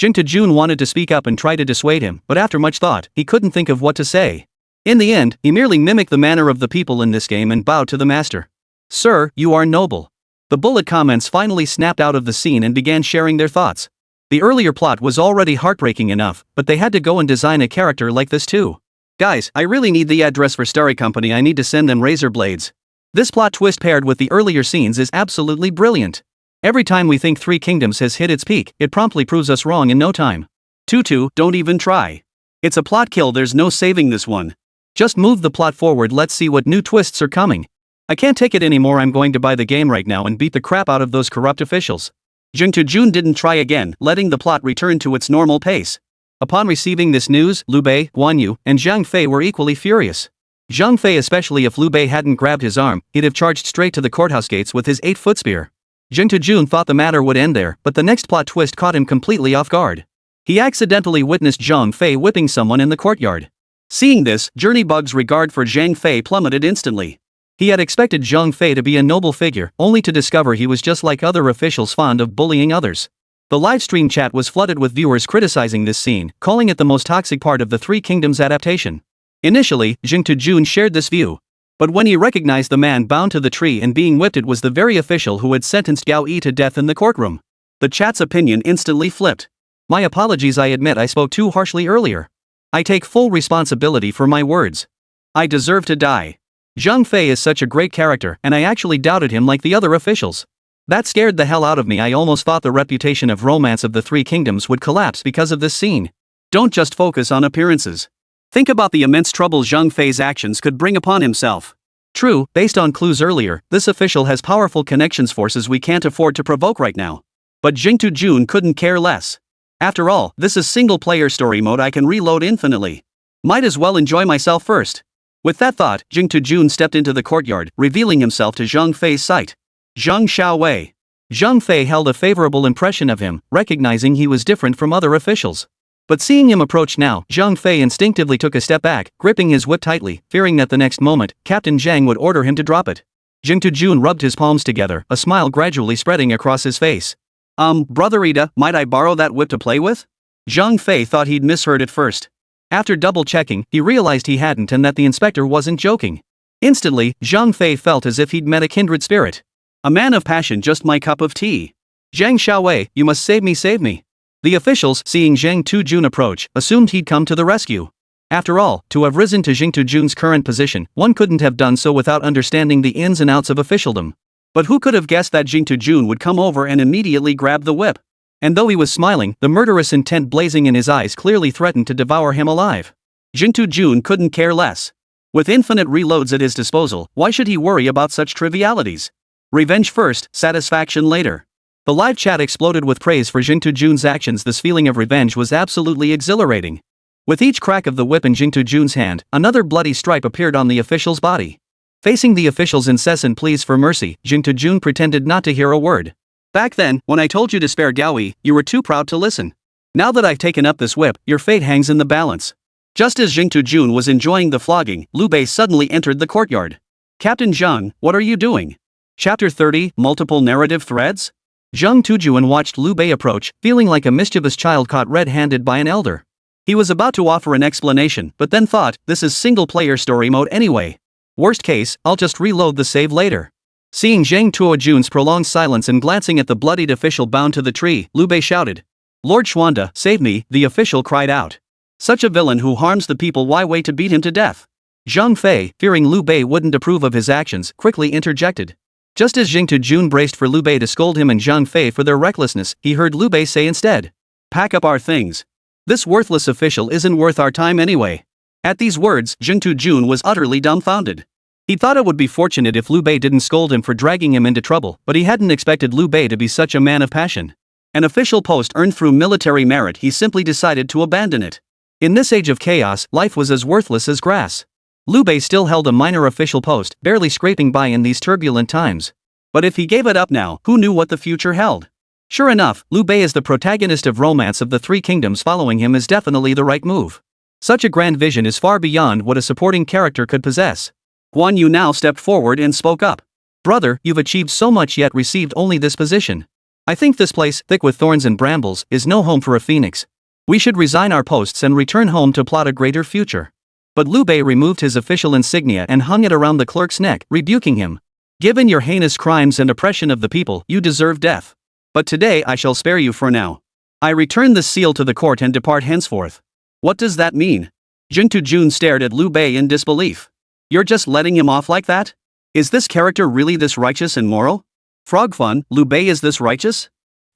Jung Tae-jun wanted to speak up and try to dissuade him, but after much thought, he couldn't think of what to say. In the end, he merely mimicked the manner of the people in this game and bowed to the master. "Sir, you are noble." The bullet comments finally snapped out of the scene and began sharing their thoughts. The earlier plot was already heartbreaking enough, but they had to go and design a character like this too. "Guys, I really need the address for Starry Company. I need to send them razor blades." This plot twist paired with the earlier scenes is absolutely brilliant. Every time we think Three Kingdoms has hit its peak, it promptly proves us wrong in no time. Tutu, don't even try. It's a plot kill, there's no saving this one. Just move the plot forward, let's see what new twists are coming. I can't take it anymore, I'm going to buy the game right now and beat the crap out of those corrupt officials. Jung Tae-jun didn't try again, letting the plot return to its normal pace. Upon receiving this news, Liu Bei, Guan Yu, and Zhang Fei were equally furious. Zhang Fei, especially if Liu Bei hadn't grabbed his arm, he'd have charged straight to the courthouse gates with his 8-foot spear. Jung Tae-jun thought the matter would end there, but the next plot twist caught him completely off guard. He accidentally witnessed Zhang Fei whipping someone in the courtyard. Seeing this, Journeybug's regard for Zhang Fei plummeted instantly. He had expected Zhang Fei to be a noble figure, only to discover he was just like other officials, fond of bullying others. The livestream chat was flooded with viewers criticizing this scene, calling it the most toxic part of the Three Kingdoms adaptation. Initially, Jing Tujun shared this view. But when he recognized the man bound to the tree and being whipped, it was the very official who had sentenced Gao Yi to death in the courtroom. The chat's opinion instantly flipped. My apologies, I admit I spoke too harshly earlier. I take full responsibility for my words. I deserve to die. Zhang Fei is such a great character, and I actually doubted him like the other officials. That scared the hell out of me. I almost thought the reputation of romance of the Three Kingdoms would collapse because of this scene. Don't just focus on appearances. Think about the immense trouble Zhang Fei's actions could bring upon himself. True, based on clues earlier, this official has powerful connections, forces we can't afford to provoke right now. But Jing Tujun couldn't care less. After all, this is single-player story mode. I can reload infinitely. Might as well enjoy myself first. With that thought, Jing Tujun stepped into the courtyard, revealing himself to Zhang Fei's sight. Zhang Xiaowei. Zhang Fei held a favorable impression of him, recognizing he was different from other officials. But seeing him approach now, Zhang Fei instinctively took a step back, gripping his whip tightly, fearing that the next moment, Captain Zhang would order him to drop it. Jing Tujun rubbed his palms together, a smile gradually spreading across his face. Brother Ida, might I borrow that whip to play with? Zhang Fei thought he'd misheard at first. After double-checking, he realized he hadn't and that the inspector wasn't joking. Instantly, Zhang Fei felt as if he'd met a kindred spirit. A man of passion, just my cup of tea. Zhang Xiaowei, you must save me, save me. The officials, seeing Zhang Tujun approach, assumed he'd come to the rescue. After all, to have risen to Jing Tujun's current position, one couldn't have done so without understanding the ins and outs of officialdom. But who could have guessed that Jing Tujun would come over and immediately grab the whip? And though he was smiling, the murderous intent blazing in his eyes clearly threatened to devour him alive. Jing Tujun couldn't care less. With infinite reloads at his disposal, why should he worry about such trivialities? Revenge first, satisfaction later. The live chat exploded with praise for Jing Tujun's actions. This feeling of revenge was absolutely exhilarating. With each crack of the whip in Jing Tujun's hand, another bloody stripe appeared on the official's body. Facing the official's incessant pleas for mercy, Jing Tujun pretended not to hear a word. Back then, when I told you to spare Gao Yi, you were too proud to listen. Now that I've taken up this whip, your fate hangs in the balance. Just as Jing Tujun was enjoying the flogging, Liu Bei suddenly entered the courtyard. Captain Zhang, what are you doing? Chapter 30, Multiple Narrative Threads? Zhang Tujun watched Liu Bei approach, feeling like a mischievous child caught red-handed by an elder. He was about to offer an explanation, but then thought, this is single-player story mode anyway. Worst case, I'll just reload the save later. Seeing Zhang Tujun's prolonged silence and glancing at the bloodied official bound to the tree, Liu Bei shouted. Lord Xuanda, save me, the official cried out. Such a villain who harms the people, why wait to beat him to death? Zhang Fei, fearing Liu Bei wouldn't approve of his actions, quickly interjected. Just as Jing Tujun braced for Liu Bei to scold him and Zhang Fei for their recklessness, he heard Liu Bei say instead. Pack up our things. This worthless official isn't worth our time anyway. At these words, Jing Tujun was utterly dumbfounded. He thought it would be fortunate if Liu Bei didn't scold him for dragging him into trouble, but he hadn't expected Liu Bei to be such a man of passion. An official post earned through military merit, he simply decided to abandon it. In this age of chaos, life was as worthless as grass. Liu Bei still held a minor official post, barely scraping by in these turbulent times. But if he gave it up now, who knew what the future held? Sure enough, Liu Bei is the protagonist of Romance of the Three Kingdoms. Following him is definitely the right move. Such a grand vision is far beyond what a supporting character could possess. Guan Yu now stepped forward and spoke up. Brother, you've achieved so much yet received only this position. I think this place, thick with thorns and brambles, is no home for a phoenix. We should resign our posts and return home to plot a greater future. But Liu Bei removed his official insignia and hung it around the clerk's neck, rebuking him. Given your heinous crimes and oppression of the people, you deserve death. But today I shall spare you for now. I return this seal to the court and depart henceforth. What does that mean? Jing Tujun stared at Liu Bei in disbelief. You're just letting him off like that? Is this character really this righteous and moral? Frog fun, Liu Bei is this righteous?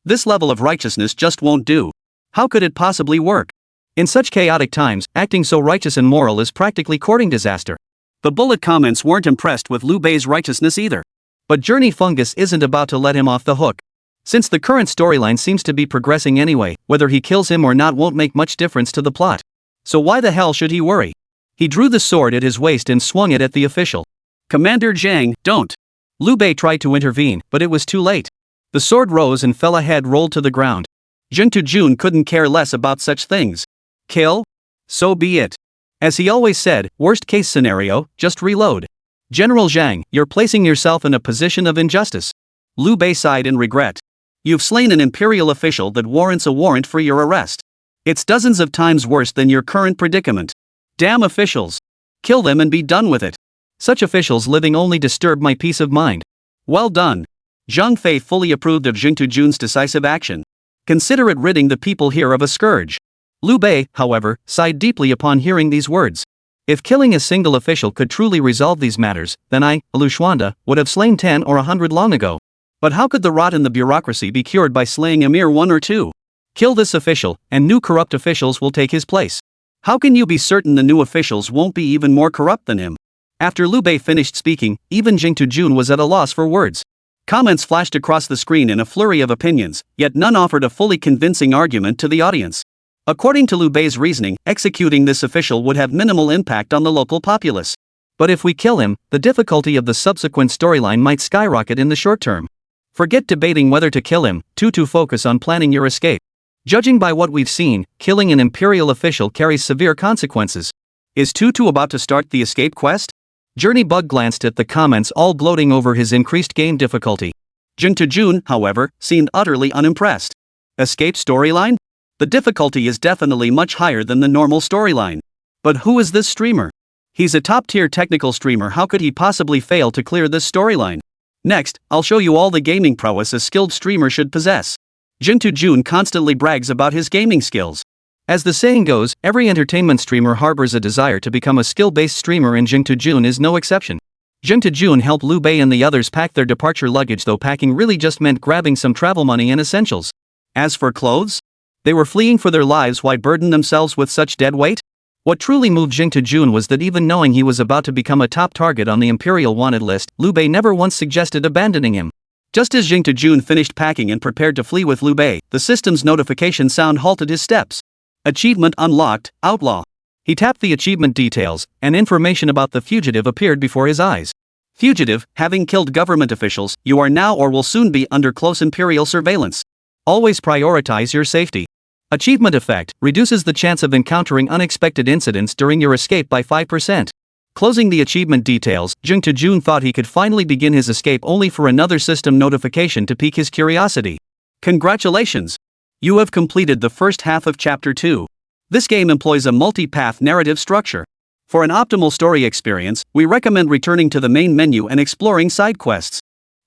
This level of righteousness just won't do. How could it possibly work? In such chaotic times, acting so righteous and moral is practically courting disaster. The bullet comments weren't impressed with Liu Bei's righteousness either. But Journey Fungus isn't about to let him off the hook. Since the current storyline seems to be progressing anyway, whether he kills him or not won't make much difference to the plot. So why the hell should he worry? He drew the sword at his waist and swung it at the official. Commander Zhang, don't. Liu Bei tried to intervene, but it was too late. The sword rose and fell ahead, rolled to the ground. Jing Tujun couldn't care less about such things. Kill? So be it. As he always said, worst case scenario, just reload. General Zhang, you're placing yourself in a position of injustice. Liu Bei sighed in regret. You've slain an imperial official that warrants a warrant for your arrest. It's dozens of times worse than your current predicament. Damn officials. Kill them and be done with it. Such officials living only disturb my peace of mind. Well done. Zhang Fei fully approved of Jing Tujun's decisive action. Consider it ridding the people here of a scourge. Liu Bei, however, sighed deeply upon hearing these words. If killing a single official could truly resolve these matters, then I, Lu Xuanda, would have slain 10 or 100 long ago. But how could the rot in the bureaucracy be cured by slaying a mere 1 or 2? Kill this official, and new corrupt officials will take his place. How can you be certain the new officials won't be even more corrupt than him? After Liu Bei finished speaking, even Jing Tujun was at a loss for words. Comments flashed across the screen in a flurry of opinions, yet none offered a fully convincing argument to the audience. According to Liu Bei's reasoning, executing this official would have minimal impact on the local populace. But if we kill him, the difficulty of the subsequent storyline might skyrocket in the short term. Forget debating whether to kill him, to focus on planning your escape. Judging by what we've seen, killing an imperial official carries severe consequences. Is Tutu about to start the escape quest? Journey Bug glanced at the comments, all gloating over his increased game difficulty. Jing Tujun, however, seemed utterly unimpressed. Escape storyline? The difficulty is definitely much higher than the normal storyline. But who is this streamer? He's a top-tier technical streamer, how could he possibly fail to clear this storyline? Next, I'll show you all the gaming prowess a skilled streamer should possess. Jing Tujun constantly brags about his gaming skills. As the saying goes, every entertainment streamer harbors a desire to become a skill-based streamer, and Jing Tujun is no exception. Jing Tujun helped Liu Bei and the others pack their departure luggage, though packing really just meant grabbing some travel money and essentials. As for clothes? They were fleeing for their lives. Why burden themselves with such dead weight? What truly moved Jing Tujun was that even knowing he was about to become a top target on the Imperial wanted list, Liu Bei never once suggested abandoning him. Just as Jing Tujun finished packing and prepared to flee with Liu Bei, the system's notification sound halted his steps. Achievement unlocked, Outlaw. He tapped the achievement details, and information about the fugitive appeared before his eyes. Fugitive, having killed government officials, you are now or will soon be under close Imperial surveillance. Always prioritize your safety. Achievement effect, reduces the chance of encountering unexpected incidents during your escape by 5%. Closing the achievement details, Jing Tujun thought he could finally begin his escape, only for another system notification to pique his curiosity. Congratulations! You have completed the first half of Chapter 2. This game employs a multi-path narrative structure. For an optimal story experience, we recommend returning to the main menu and exploring side quests.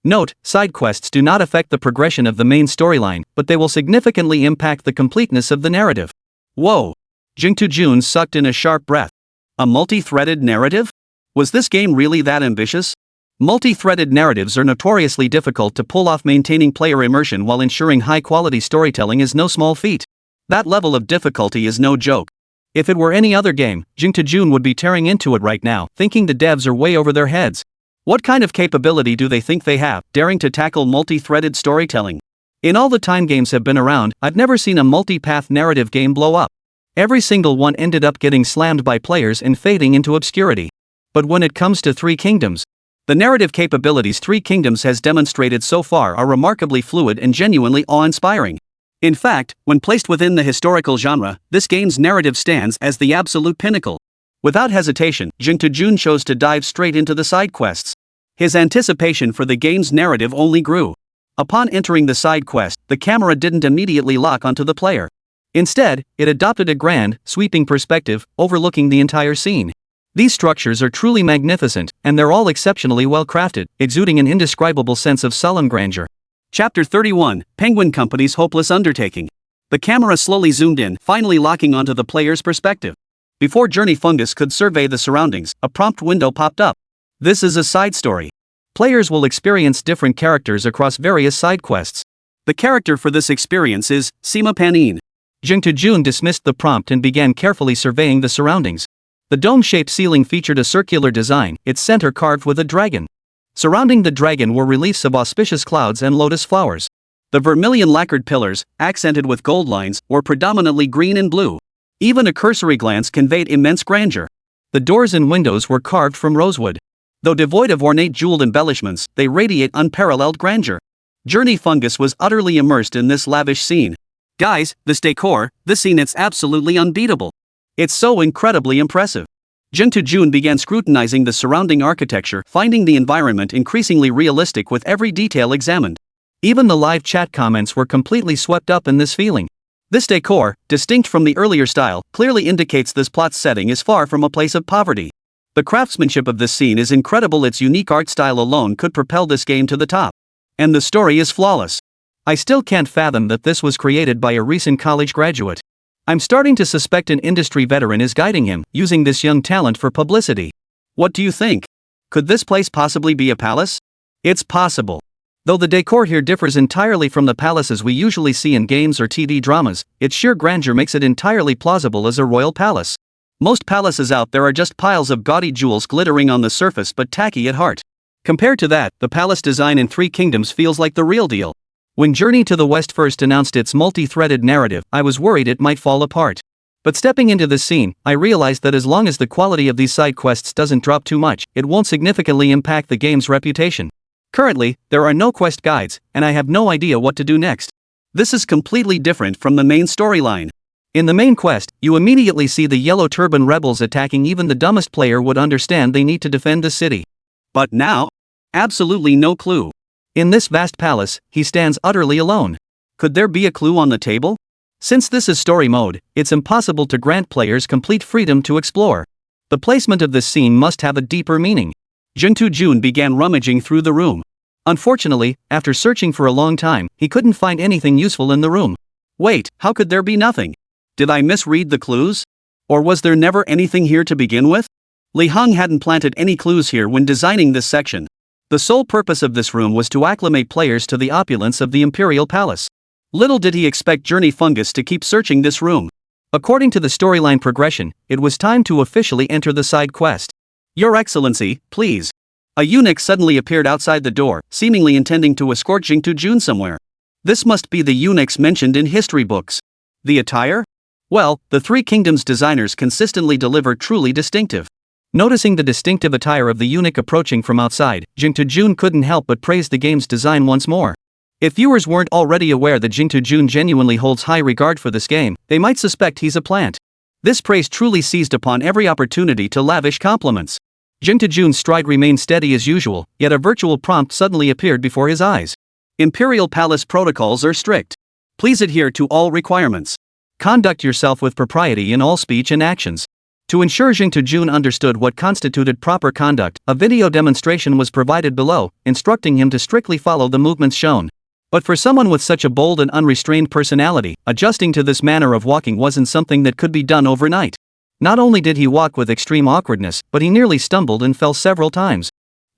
Note, side quests do not affect the progression of the main storyline, but they will significantly impact the completeness of the narrative. Whoa! Jing Tujun sucked in a sharp breath. A multi-threaded narrative? Was this game really that ambitious? Multi-threaded narratives are notoriously difficult to pull off. Maintaining player immersion while ensuring high-quality storytelling is no small feat. That level of difficulty is no joke. If it were any other game, Jing Tujun would be tearing into it right now, thinking the devs are way over their heads. What kind of capability do they think they have, daring to tackle multi-threaded storytelling? In all the time games have been around, I've never seen a multi-path narrative game blow up. Every single one ended up getting slammed by players and fading into obscurity. But when it comes to Three Kingdoms, the narrative capabilities Three Kingdoms has demonstrated so far are remarkably fluid and genuinely awe-inspiring. In fact, when placed within the historical genre, this game's narrative stands as the absolute pinnacle. Without hesitation, Jing Tujun chose to dive straight into the side quests. His anticipation for the game's narrative only grew. Upon entering the side quest, the camera didn't immediately lock onto the player. Instead, it adopted a grand, sweeping perspective, overlooking the entire scene. These structures are truly magnificent, and they're all exceptionally well crafted, exuding an indescribable sense of solemn grandeur. Chapter 31, Penguin Company's Hopeless Undertaking. The camera slowly zoomed in, finally locking onto the player's perspective. Before Journey Fungus could survey the surroundings, a prompt window popped up. This is a side story. Players will experience different characters across various side quests. The character for this experience is Sima Panin. Jing Tujun dismissed the prompt and began carefully surveying the surroundings. The dome-shaped ceiling featured a circular design, its center carved with a dragon. Surrounding the dragon were reliefs of auspicious clouds and lotus flowers. The vermilion lacquered pillars, accented with gold lines, were predominantly green and blue. Even a cursory glance conveyed immense grandeur. The doors and windows were carved from rosewood. Though devoid of ornate jeweled embellishments, they radiate unparalleled grandeur. Journey Fungus was utterly immersed in this lavish scene. Guys, this decor, this scene, it's absolutely unbeatable. It's so incredibly impressive. Jing Tujun began scrutinizing the surrounding architecture, finding the environment increasingly realistic with every detail examined. Even the live chat comments were completely swept up in this feeling. This decor, distinct from the earlier style, clearly indicates this plot's setting is far from a place of poverty. The craftsmanship of this scene is incredible. Its unique art style alone could propel this game to the top. And the story is flawless. I still can't fathom that this was created by a recent college graduate. I'm starting to suspect an industry veteran is guiding him, using this young talent for publicity. What do you think? Could this place possibly be a palace? It's possible. Though the decor here differs entirely from the palaces we usually see in games or TV dramas, its sheer grandeur makes it entirely plausible as a royal palace. Most palaces out there are just piles of gaudy jewels glittering on the surface but tacky at heart. Compared to that, the palace design in Three Kingdoms feels like the real deal. When Journey to the West first announced its multi-threaded narrative, I was worried it might fall apart. But stepping into this scene, I realized that as long as the quality of these side quests doesn't drop too much, it won't significantly impact the game's reputation. Currently, there are no quest guides, and I have no idea what to do next. This is completely different from the main storyline. In the main quest, you immediately see the Yellow Turban rebels attacking. Even the dumbest player would understand they need to defend the city. But now? Absolutely no clue. In this vast palace, he stands utterly alone. Could there be a clue on the table? Since this is story mode, it's impossible to grant players complete freedom to explore. The placement of this scene must have a deeper meaning. Jun began rummaging through the room. Unfortunately, after searching for a long time, he couldn't find anything useful in the room. Wait, how could there be nothing? Did I misread the clues? Or was there never anything here to begin with? Lí Héng hadn't planted any clues here when designing this section. The sole purpose of this room was to acclimate players to the opulence of the Imperial Palace. Little did he expect Journey Fungus to keep searching this room. According to the storyline progression, it was time to officially enter the side quest. Your Excellency, please. A eunuch suddenly appeared outside the door, seemingly intending to escort Jun somewhere. This must be the eunuchs mentioned in history books. The attire? Well, the Three Kingdoms designers consistently deliver truly distinctive. Noticing the distinctive attire of the eunuch approaching from outside, Jun couldn't help but praise the game's design once more. If viewers weren't already aware that Jun genuinely holds high regard for this game, they might suspect he's a plant. This praise truly seized upon every opportunity to lavish compliments. Jun's stride remained steady as usual, yet a virtual prompt suddenly appeared before his eyes. Imperial Palace protocols are strict. Please adhere to all requirements. Conduct yourself with propriety in all speech and actions. To ensure Jun understood what constituted proper conduct, a video demonstration was provided below, instructing him to strictly follow the movements shown. But for someone with such a bold and unrestrained personality, adjusting to this manner of walking wasn't something that could be done overnight. Not only did he walk with extreme awkwardness, but he nearly stumbled and fell several times.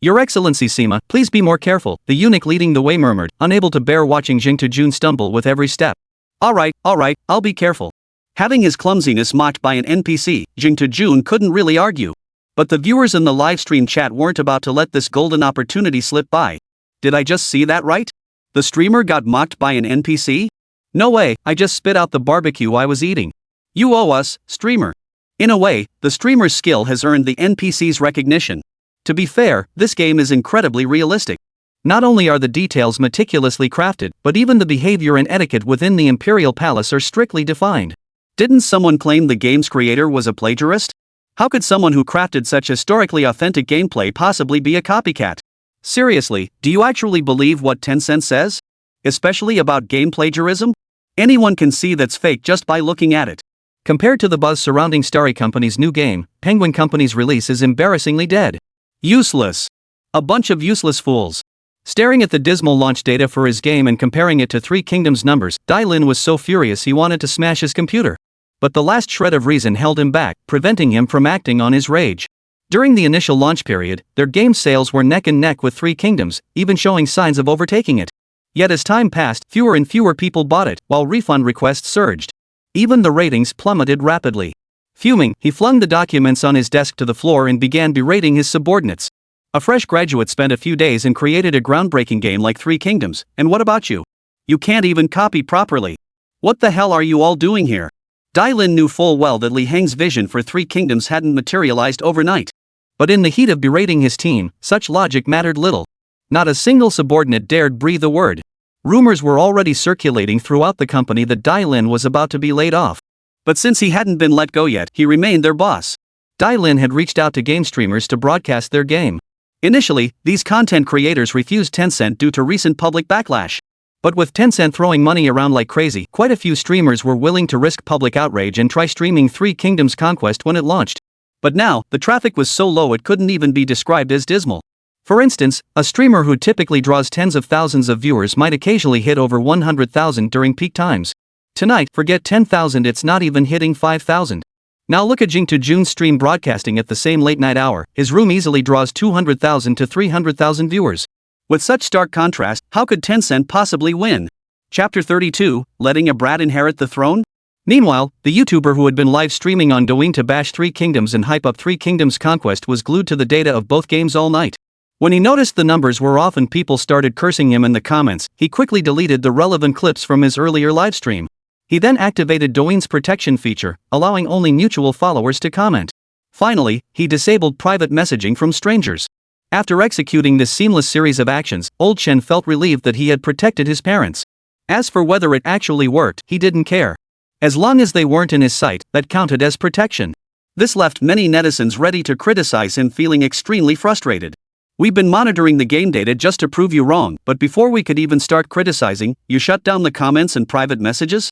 Your Excellency Sima, please be more careful, the eunuch leading the way murmured, unable to bear watching Jun stumble with every step. Alright, I'll be careful. Having his clumsiness mocked by an NPC, Jun couldn't really argue. But the viewers in the livestream chat weren't about to let this golden opportunity slip by. Did I just see that right? The streamer got mocked by an NPC? No way, I just spit out the barbecue I was eating. You owe us, streamer. In a way, the streamer's skill has earned the NPC's recognition. To be fair, this game is incredibly realistic. Not only are the details meticulously crafted, but even the behavior and etiquette within the Imperial Palace are strictly defined. Didn't someone claim the game's creator was a plagiarist? How could someone who crafted such historically authentic gameplay possibly be a copycat? Seriously, do you actually believe what Tencent says? Especially about game plagiarism? Anyone can see that's fake just by looking at it. Compared to the buzz surrounding Starry Company's new game, Penguin Company's release is embarrassingly dead. Useless. A bunch of useless fools. Staring at the dismal launch data for his game and comparing it to Three Kingdoms numbers, Lin was so furious he wanted to smash his computer. But the last shred of reason held him back, preventing him from acting on his rage. During the initial launch period, their game sales were neck and neck with Three Kingdoms, even showing signs of overtaking it. Yet as time passed, fewer and fewer people bought it, while refund requests surged. Even the ratings plummeted rapidly. Fuming, he flung the documents on his desk to the floor and began berating his subordinates. A fresh graduate spent a few days and created a groundbreaking game like Three Kingdoms, and what about you? You can't even copy properly. What the hell are you all doing here? Lin knew full well that Lí Héng's vision for Three Kingdoms hadn't materialized overnight. But in the heat of berating his team, such logic mattered little. Not a single subordinate dared breathe a word. Rumors were already circulating throughout the company that Lin was about to be laid off. But since he hadn't been let go yet, he remained their boss. Lin had reached out to game streamers to broadcast their game. Initially, these content creators refused Tencent due to recent public backlash. But with Tencent throwing money around like crazy, quite a few streamers were willing to risk public outrage and try streaming Three Kingdoms Conquest when it launched. But now, the traffic was so low it couldn't even be described as dismal. For instance, a streamer who typically draws tens of thousands of viewers might occasionally hit over 100,000 during peak times. Tonight, forget 10,000, it's not even hitting 5,000. Now look at Jing Jun's stream broadcasting at the same late night hour. His room easily draws 200,000 to 300,000 viewers. With such stark contrast, how could Tencent possibly win? Chapter 32, Letting a Brat Inherit the Throne? Meanwhile, the YouTuber who had been live streaming on Douyin to bash Three Kingdoms and hype up Three Kingdoms Conquest was glued to the data of both games all night. When he noticed the numbers were off and people started cursing him in the comments, he quickly deleted the relevant clips from his earlier livestream. He then activated Douyin's protection feature, allowing only mutual followers to comment. Finally, he disabled private messaging from strangers. After executing this seamless series of actions, Old Chen felt relieved that he had protected his parents. As for whether it actually worked, he didn't care. As long as they weren't in his sight, that counted as protection. This left many netizens ready to criticize him, feeling extremely frustrated. We've been monitoring the game data just to prove you wrong, but before we could even start criticizing, you shut down the comments and private messages?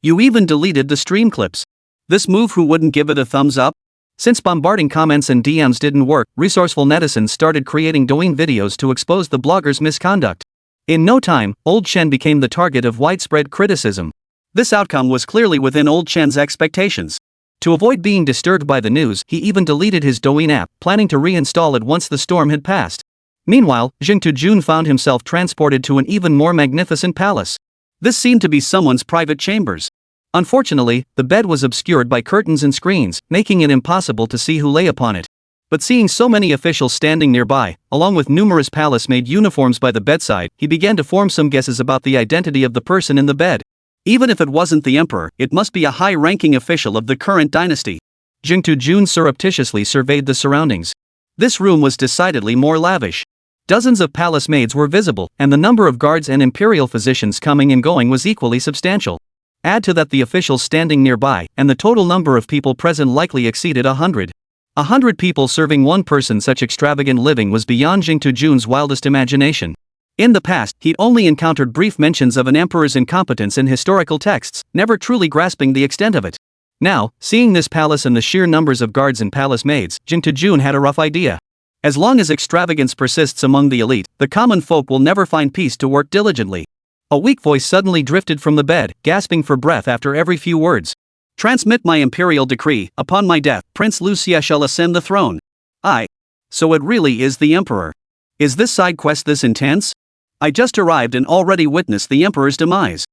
You even deleted the stream clips. This move, who wouldn't give it a thumbs up? Since bombarding comments and DMs didn't work, resourceful netizens started creating Douyin videos to expose the blogger's misconduct. In no time, Old Chen became the target of widespread criticism. This outcome was clearly within Old Chen's expectations. To avoid being disturbed by the news, he even deleted his Douyin app, planning to reinstall it once the storm had passed. Meanwhile, Jing Jun found himself transported to an even more magnificent palace. This seemed to be someone's private chambers. Unfortunately, the bed was obscured by curtains and screens, making it impossible to see who lay upon it. But seeing so many officials standing nearby, along with numerous palace-made uniforms by the bedside, he began to form some guesses about the identity of the person in the bed. Even if it wasn't the emperor, it must be a high-ranking official of the current dynasty. Jing Jun surreptitiously surveyed the surroundings. This room was decidedly more lavish. Dozens of palace maids were visible, and the number of guards and imperial physicians coming and going was equally substantial. Add to that the officials standing nearby, and the total number of people present likely exceeded 100. 100 people serving one person. Such extravagant living was beyond Jing Jun's wildest imagination. In the past, he'd only encountered brief mentions of an emperor's incompetence in historical texts, never truly grasping the extent of it. Now, seeing this palace and the sheer numbers of guards and palace maids, Jing Jun had a rough idea. As long as extravagance persists among the elite, the common folk will never find peace to work diligently. A weak voice suddenly drifted from the bed, gasping for breath after every few words. Transmit my imperial decree: upon my death, Prince Lí Héng shall ascend the throne. So it really is the emperor. Is this side quest this intense? I just arrived and already witnessed the emperor's demise.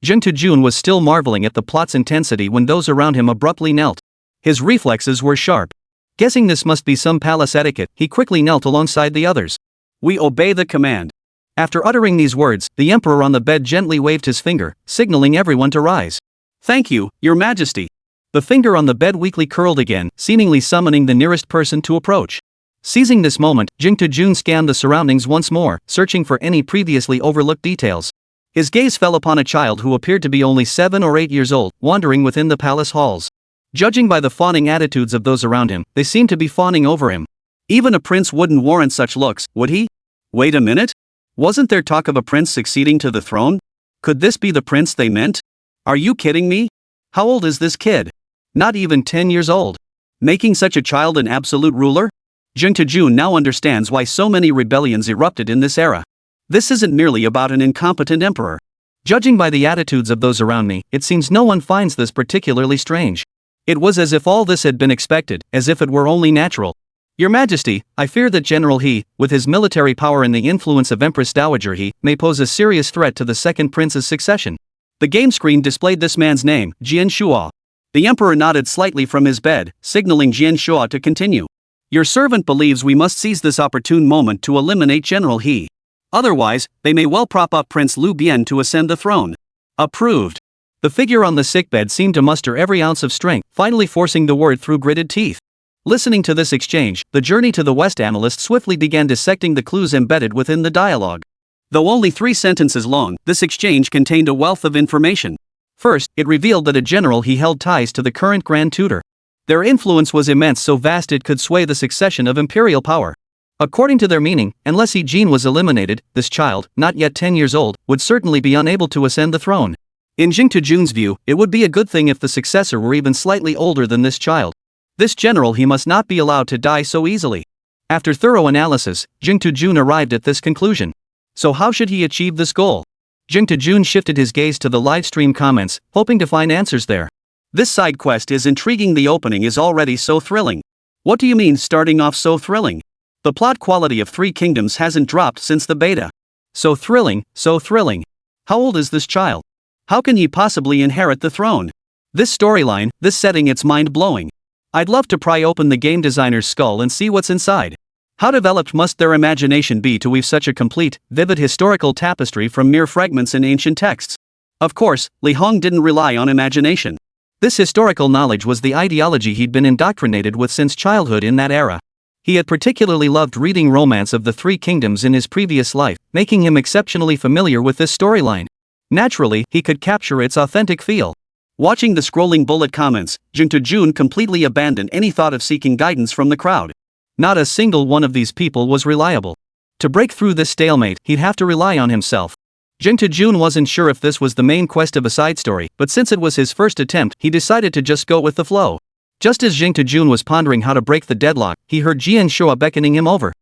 Jing Jun was still marveling at the plot's intensity when those around him abruptly knelt. His reflexes were sharp. Guessing this must be some palace etiquette, he quickly knelt alongside the others. We obey the command. After uttering these words, the emperor on the bed gently waved his finger, signaling everyone to rise. Thank you, Your Majesty. The finger on the bed weakly curled again, seemingly summoning the nearest person to approach. Seizing this moment, Jing Jun scanned the surroundings once more, searching for any previously overlooked details. His gaze fell upon a child who appeared to be only 7 or 8 years old, wandering within the palace halls. Judging by the fawning attitudes of those around him, they seemed to be fawning over him. Even a prince wouldn't warrant such looks, would he? Wait a minute? Wasn't there talk of a prince succeeding to the throne? Could this be the prince they meant? Are you kidding me? How old is this kid? Not even 10 years old. Making such a child an absolute ruler? Jing Jun now understands why so many rebellions erupted in this era. This isn't merely about an incompetent emperor. Judging by the attitudes of those around me, it seems no one finds this particularly strange. It was as if all this had been expected, as if it were only natural. Your Majesty, I fear that General He, with his military power and the influence of Empress Dowager He, may pose a serious threat to the second prince's succession. The game screen displayed this man's name, Jian Shuo. The emperor nodded slightly from his bed, signaling Jian Shuo to continue. Your servant believes we must seize this opportune moment to eliminate General He. Otherwise, they may well prop up Prince Liu Bian to ascend the throne. Approved. The figure on the sickbed seemed to muster every ounce of strength, finally forcing the word through gritted teeth. Listening to this exchange, the Journey to the West analyst swiftly began dissecting the clues embedded within the dialogue. Though only 3 sentences long, this exchange contained a wealth of information. First, it revealed that a general He held ties to the current Grand Tutor. Their influence was immense, so vast it could sway the succession of imperial power. According to their meaning, unless He Jin was eliminated, this child, not yet 10 years old, would certainly be unable to ascend the throne. In Jing Tujun's view, it would be a good thing if the successor were even slightly older than this child. This general he must not be allowed to die so easily. After thorough analysis, Jing Tujun arrived at this conclusion. So how should he achieve this goal? Jing Tujun shifted his gaze to the livestream comments, hoping to find answers there. This side quest is intriguing. The opening is already so thrilling. What do you mean starting off so thrilling? The plot quality of Three Kingdoms hasn't dropped since the beta. So thrilling, so thrilling. How old is this child? How can he possibly inherit the throne? This storyline, this setting, it's mind-blowing. I'd love to pry open the game designer's skull and see what's inside. How developed must their imagination be to weave such a complete, vivid historical tapestry from mere fragments in ancient texts? Of course, Lí Héng didn't rely on imagination. This historical knowledge was the ideology he'd been indoctrinated with since childhood in that era. He had particularly loved reading romance of the Three Kingdoms in his previous life, making him exceptionally familiar with this storyline. Naturally, he could capture its authentic feel. Watching the scrolling bullet comments, Jing Tujun completely abandoned any thought of seeking guidance from the crowd. Not a single one of these people was reliable. To break through this stalemate, he'd have to rely on himself. Jing Tujun wasn't sure if this was the main quest of a side story, but since it was his first attempt, he decided to just go with the flow. Just as Jing Tujun was pondering how to break the deadlock, he heard Jian Shua beckoning him over.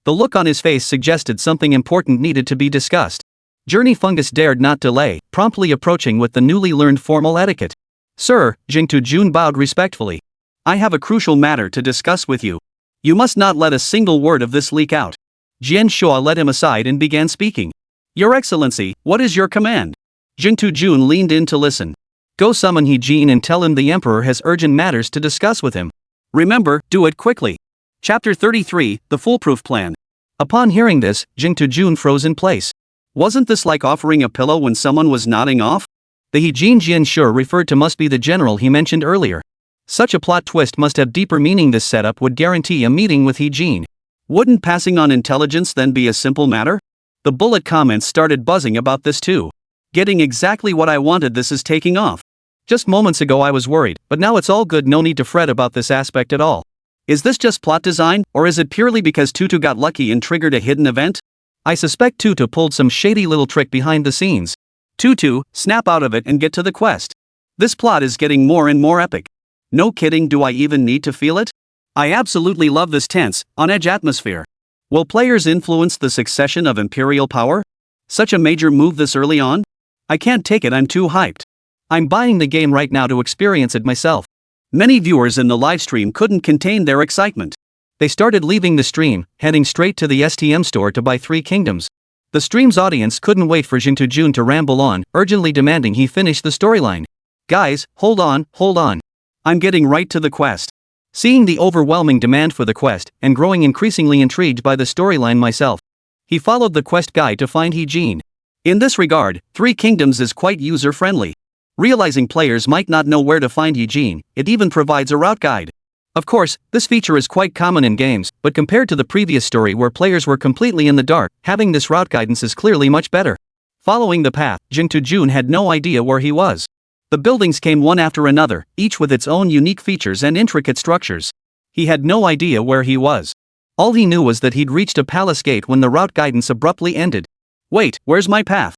The look on his face suggested something important needed to be discussed. Journey Fungus dared not delay, promptly approaching with the newly learned formal etiquette. Sir, Jing Tujun bowed respectfully. I have a crucial matter to discuss with you. You must not let a single word of this leak out. Jian Shua led him aside and began speaking. Your Excellency, what is your command? Jing Tujun leaned in to listen. Go summon He Jin and tell him the Emperor has urgent matters to discuss with him. Remember, do it quickly. Chapter 33, The Foolproof Plan. Upon hearing this, Jing Tujun froze in place. Wasn't this like offering a pillow when someone was nodding off? The He Jin Jian Shua referred to must be the general he mentioned earlier. Such a plot twist must have deeper meaning. This setup would guarantee a meeting with He Jin. Wouldn't passing on intelligence then be a simple matter? The bullet comments started buzzing about this too. Getting exactly what I wanted. This is taking off. Just moments ago I was worried, but now it's all good. No need to fret about this aspect at all. Is this just plot design, or is it purely because Tutu got lucky and triggered a hidden event? I suspect Tutu pulled some shady little trick behind the scenes. Tutu, snap out of it and get to the quest. This plot is getting more and more epic. No kidding, do I even need to feel it? I absolutely love this tense, on-edge atmosphere. Will players influence the succession of imperial power? Such a major move this early on? I can't take it, I'm too hyped. I'm buying the game right now to experience it myself. Many viewers in the livestream couldn't contain their excitement. They started leaving the stream, heading straight to the STM store to buy Three Kingdoms. The stream's audience couldn't wait for Jing Tujun to ramble on, urgently demanding he finish the storyline. Guys, hold on. I'm getting right to the quest. Seeing the overwhelming demand for the quest, and growing increasingly intrigued by the storyline myself, he followed the quest guide to find He Jin. In this regard, Three Kingdoms is quite user-friendly. Realizing players might not know where to find He Jin, it even provides a route guide. Of course, this feature is quite common in games, but compared to the previous story where players were completely in the dark, having this route guidance is clearly much better. Following the path, Jing Tujun had no idea where he was. The buildings came one after another, each with its own unique features and intricate structures. He had no idea where he was. All he knew was that he'd reached a palace gate when the route guidance abruptly ended. Wait, where's my path?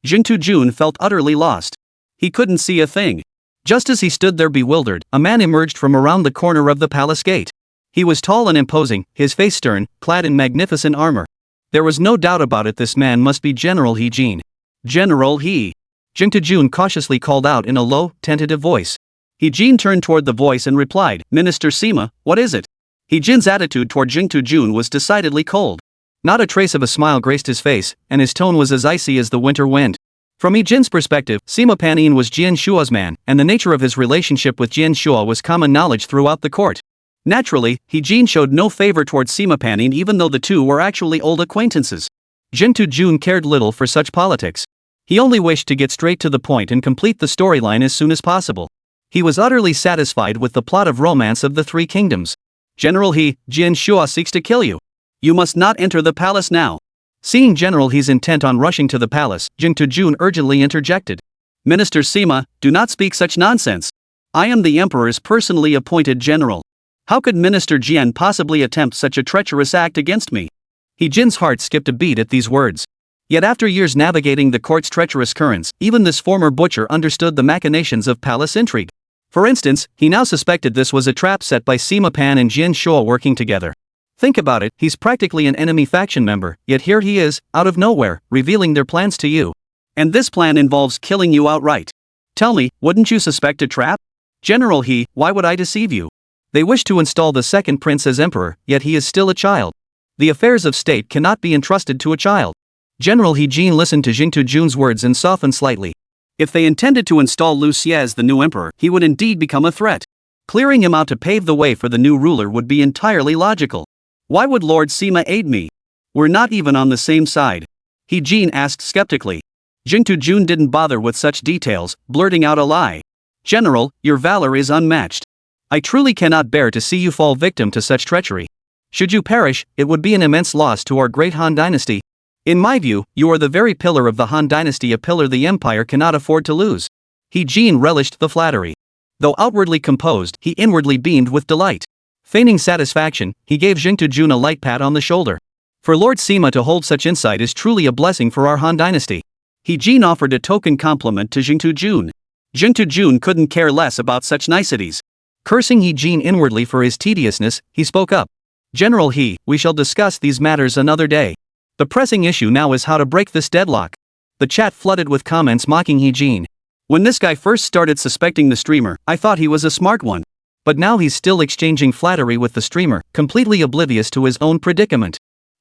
Jing Tujun felt utterly lost. He couldn't see a thing. Just as he stood there bewildered, a man emerged from around the corner of the palace gate. He was tall and imposing, his face stern, clad in magnificent armor. There was no doubt about it, this man must be General He Jin. General He. Jing Tujun cautiously called out in a low, tentative voice. He Jin turned toward the voice and replied, Minister Sima, what is it? He Jin's attitude toward Jing Tujun was decidedly cold. Not a trace of a smile graced his face, and his tone was as icy as the winter wind. From He Jin's perspective, Sima Panyin was Jian Shua's man, and the nature of his relationship with Jian Shua was common knowledge throughout the court. Naturally, He Jin showed no favor towards Sima Panyin even though the two were actually old acquaintances. Jing Tujun cared little for such politics. He only wished to get straight to the point and complete the storyline as soon as possible. He was utterly satisfied with the plot of romance of the Three Kingdoms. General He, Jian Shua seeks to kill you. You must not enter the palace now. Seeing General He's intent on rushing to the palace, Jing Tujun urgently interjected. Minister Sima, do not speak such nonsense. I am the Emperor's personally appointed general. How could Minister Jian possibly attempt such a treacherous act against me? He Jin's heart skipped a beat at these words. Yet after years navigating the court's treacherous currents, even this former butcher understood the machinations of palace intrigue. For instance, he now suspected this was a trap set by Sima Pan and Jian Shuo working together. Think about it, he's practically an enemy faction member, yet here he is, out of nowhere, revealing their plans to you. And this plan involves killing you outright. Tell me, wouldn't you suspect a trap? General He, why would I deceive you? They wish to install the second prince as emperor, yet he is still a child. The affairs of state cannot be entrusted to a child. General He Jin listened to Jing Tujun's words and softened slightly. If they intended to install Lu Xie as the new emperor, he would indeed become a threat. Clearing him out to pave the way for the new ruler would be entirely logical. Why would Lord Sima aid me? We're not even on the same side. He Jin asked skeptically. Jing Tujun didn't bother with such details, blurting out a lie. General, your valor is unmatched. I truly cannot bear to see you fall victim to such treachery. Should you perish, it would be an immense loss to our great Han dynasty. In my view, you are the very pillar of the Han dynasty, a pillar the empire cannot afford to lose. He Jin relished the flattery. Though outwardly composed, he inwardly beamed with delight. Feigning satisfaction, he gave Jing Tujun a light pat on the shoulder. For Lord Sima to hold such insight is truly a blessing for our Han dynasty. He Jin offered a token compliment to Jing Tujun. Jing Tujun couldn't care less about such niceties. Cursing He Jin inwardly for his tediousness, he spoke up. General He, we shall discuss these matters another day. The pressing issue now is how to break this deadlock. The chat flooded with comments mocking He Jin. When this guy first started suspecting the streamer, I thought he was a smart one. But now he's still exchanging flattery with the streamer, completely oblivious to his own predicament.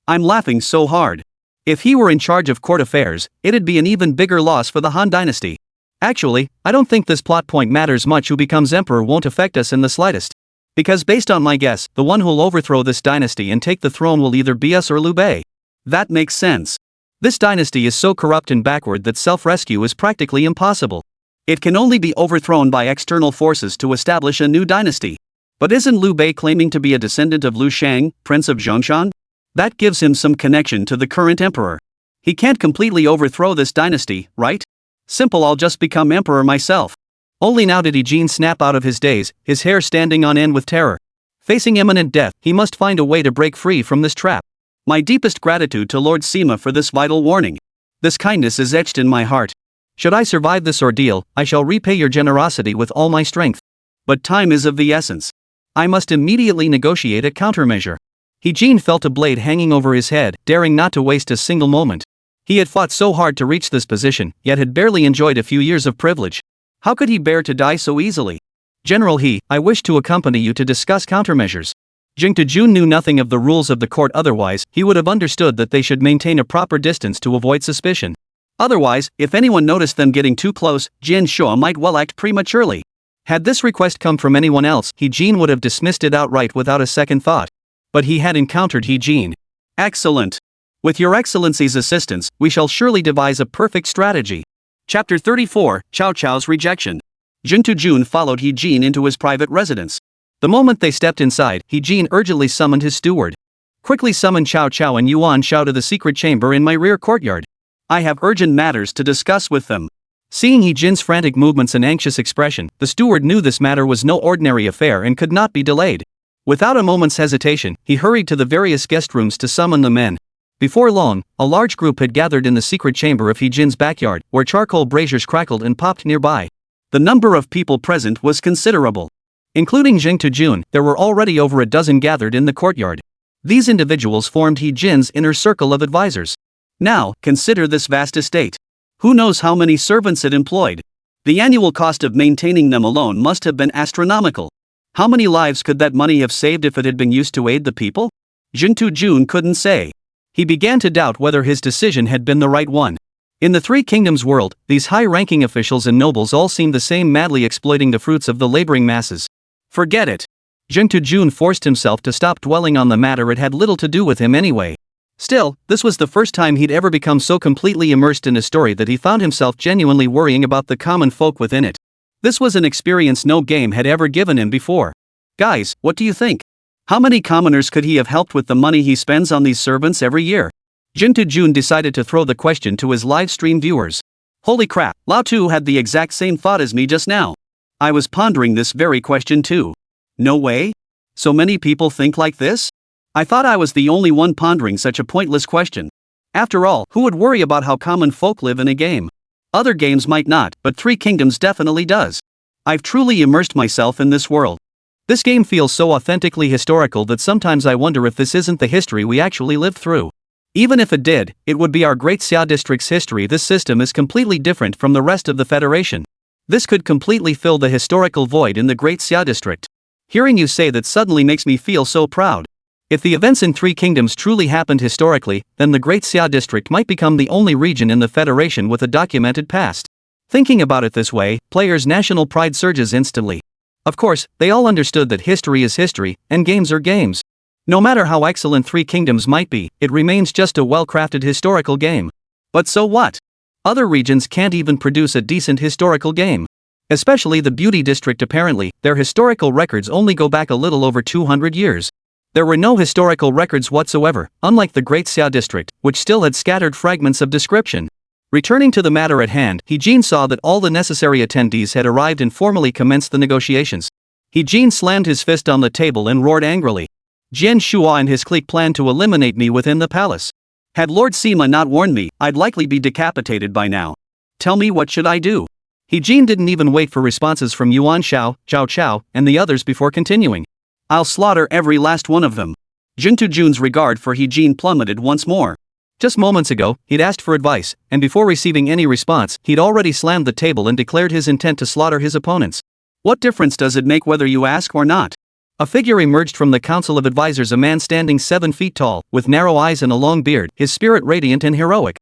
I'm laughing so hard. If he were in charge of court affairs, it'd be an even bigger loss for the Han dynasty. Actually, I don't think this plot point matters much. Who becomes emperor won't affect us in the slightest. Because based on my guess, the one who'll overthrow this dynasty and take the throne will either be us or Liu Bei. That makes sense. This dynasty is so corrupt and backward that self-rescue is practically impossible. It can only be overthrown by external forces to establish a new dynasty. But isn't Liu Bei claiming to be a descendant of Liu Shang, Prince of Zhongshan? That gives him some connection to the current emperor. He can't completely overthrow this dynasty, right? Simple, I'll just become emperor myself. Only now did He Jin snap out of his daze, his hair standing on end with terror. Facing imminent death, he must find a way to break free from this trap. My deepest gratitude to Lord Sima for this vital warning. This kindness is etched in my heart. Should I survive this ordeal, I shall repay your generosity with all my strength. But time is of the essence. I must immediately negotiate a countermeasure. He Jin felt a blade hanging over his head, daring not to waste a single moment. He had fought so hard to reach this position, yet had barely enjoyed a few years of privilege. How could he bear to die so easily? General He, I wish to accompany you to discuss countermeasures. Jing Tujun knew nothing of the rules of the court, otherwise, he would have understood that they should maintain a proper distance to avoid suspicion. Otherwise, if anyone noticed them getting too close, Jian Shuo might well act prematurely. Had this request come from anyone else, He Jin would have dismissed it outright without a second thought. But he had encountered He Jin. Excellent. With your excellency's assistance, we shall surely devise a perfect strategy. Chapter 34, Cao Cao's Rejection. Jing Tujun followed He Jin into his private residence. The moment they stepped inside, He Jin urgently summoned his steward. Quickly summon Cao Cao and Yuan Shao to the secret chamber in my rear courtyard. I have urgent matters to discuss with them. Seeing He Jin's frantic movements and anxious expression, the steward knew this matter was no ordinary affair and could not be delayed. Without a moment's hesitation, he hurried to the various guest rooms to summon the men. Before long, a large group had gathered in the secret chamber of He Jin's backyard, where charcoal braziers crackled and popped nearby. The number of people present was considerable. Including Jing Tujun, there were already over a dozen gathered in the courtyard. These individuals formed He Jin's inner circle of advisors. Now, consider this vast estate. Who knows how many servants it employed? The annual cost of maintaining them alone must have been astronomical. How many lives could that money have saved if it had been used to aid the people? Jing Tujun couldn't say. He began to doubt whether his decision had been the right one. In the Three Kingdoms world, these high-ranking officials and nobles all seemed the same, madly exploiting the fruits of the laboring masses. Forget it. Jing Tujun forced himself to stop dwelling on the matter. It had little to do with him anyway. Still, this was the first time he'd ever become so completely immersed in a story that he found himself genuinely worrying about the common folk within it. This was an experience no game had ever given him before. Guys, what do you think? How many commoners could he have helped with the money he spends on these servants every year? Jing Tujun decided to throw the question to his livestream viewers. Holy crap, Lao Tu had the exact same thought as me just now. I was pondering this very question too. No way? So many people think like this? I thought I was the only one pondering such a pointless question. After all, who would worry about how common folk live in a game? Other games might not, but Three Kingdoms definitely does. I've truly immersed myself in this world. This game feels so authentically historical that sometimes I wonder if this isn't the history we actually lived through. Even if it did, it would be our Great Xia District's history. This system is completely different from the rest of the Federation. This could completely fill the historical void in the Great Xia District. Hearing you say that suddenly makes me feel so proud. If the events in Three Kingdoms truly happened historically, then the Great Xia District might become the only region in the Federation with a documented past. Thinking about it this way, players' national pride surges instantly. Of course, they all understood that history is history, and games are games. No matter how excellent Three Kingdoms might be, it remains just a well-crafted historical game. But so what? Other regions can't even produce a decent historical game. Especially the Beauty District. Apparently, their historical records only go back a little over 200 years. There were no historical records whatsoever, unlike the Great Xia District, which still had scattered fragments of description. Returning to the matter at hand, He Jin saw that all the necessary attendees had arrived and formally commenced the negotiations. He Jin slammed his fist on the table and roared angrily. Jian Shua and his clique planned to eliminate me within the palace. Had Lord Sima not warned me, I'd likely be decapitated by now. Tell me, what should I do? He Jin didn't even wait for responses from Yuan Shao, Zhao Chao, and the others before continuing. I'll slaughter every last one of them. Jun Tujun's regard for He Jin plummeted once more. Just moments ago, he'd asked for advice, and before receiving any response, he'd already slammed the table and declared his intent to slaughter his opponents. What difference does it make whether you ask or not? A figure emerged from the Council of Advisors, a man standing 7 feet tall, with narrow eyes and a long beard, his spirit radiant and heroic.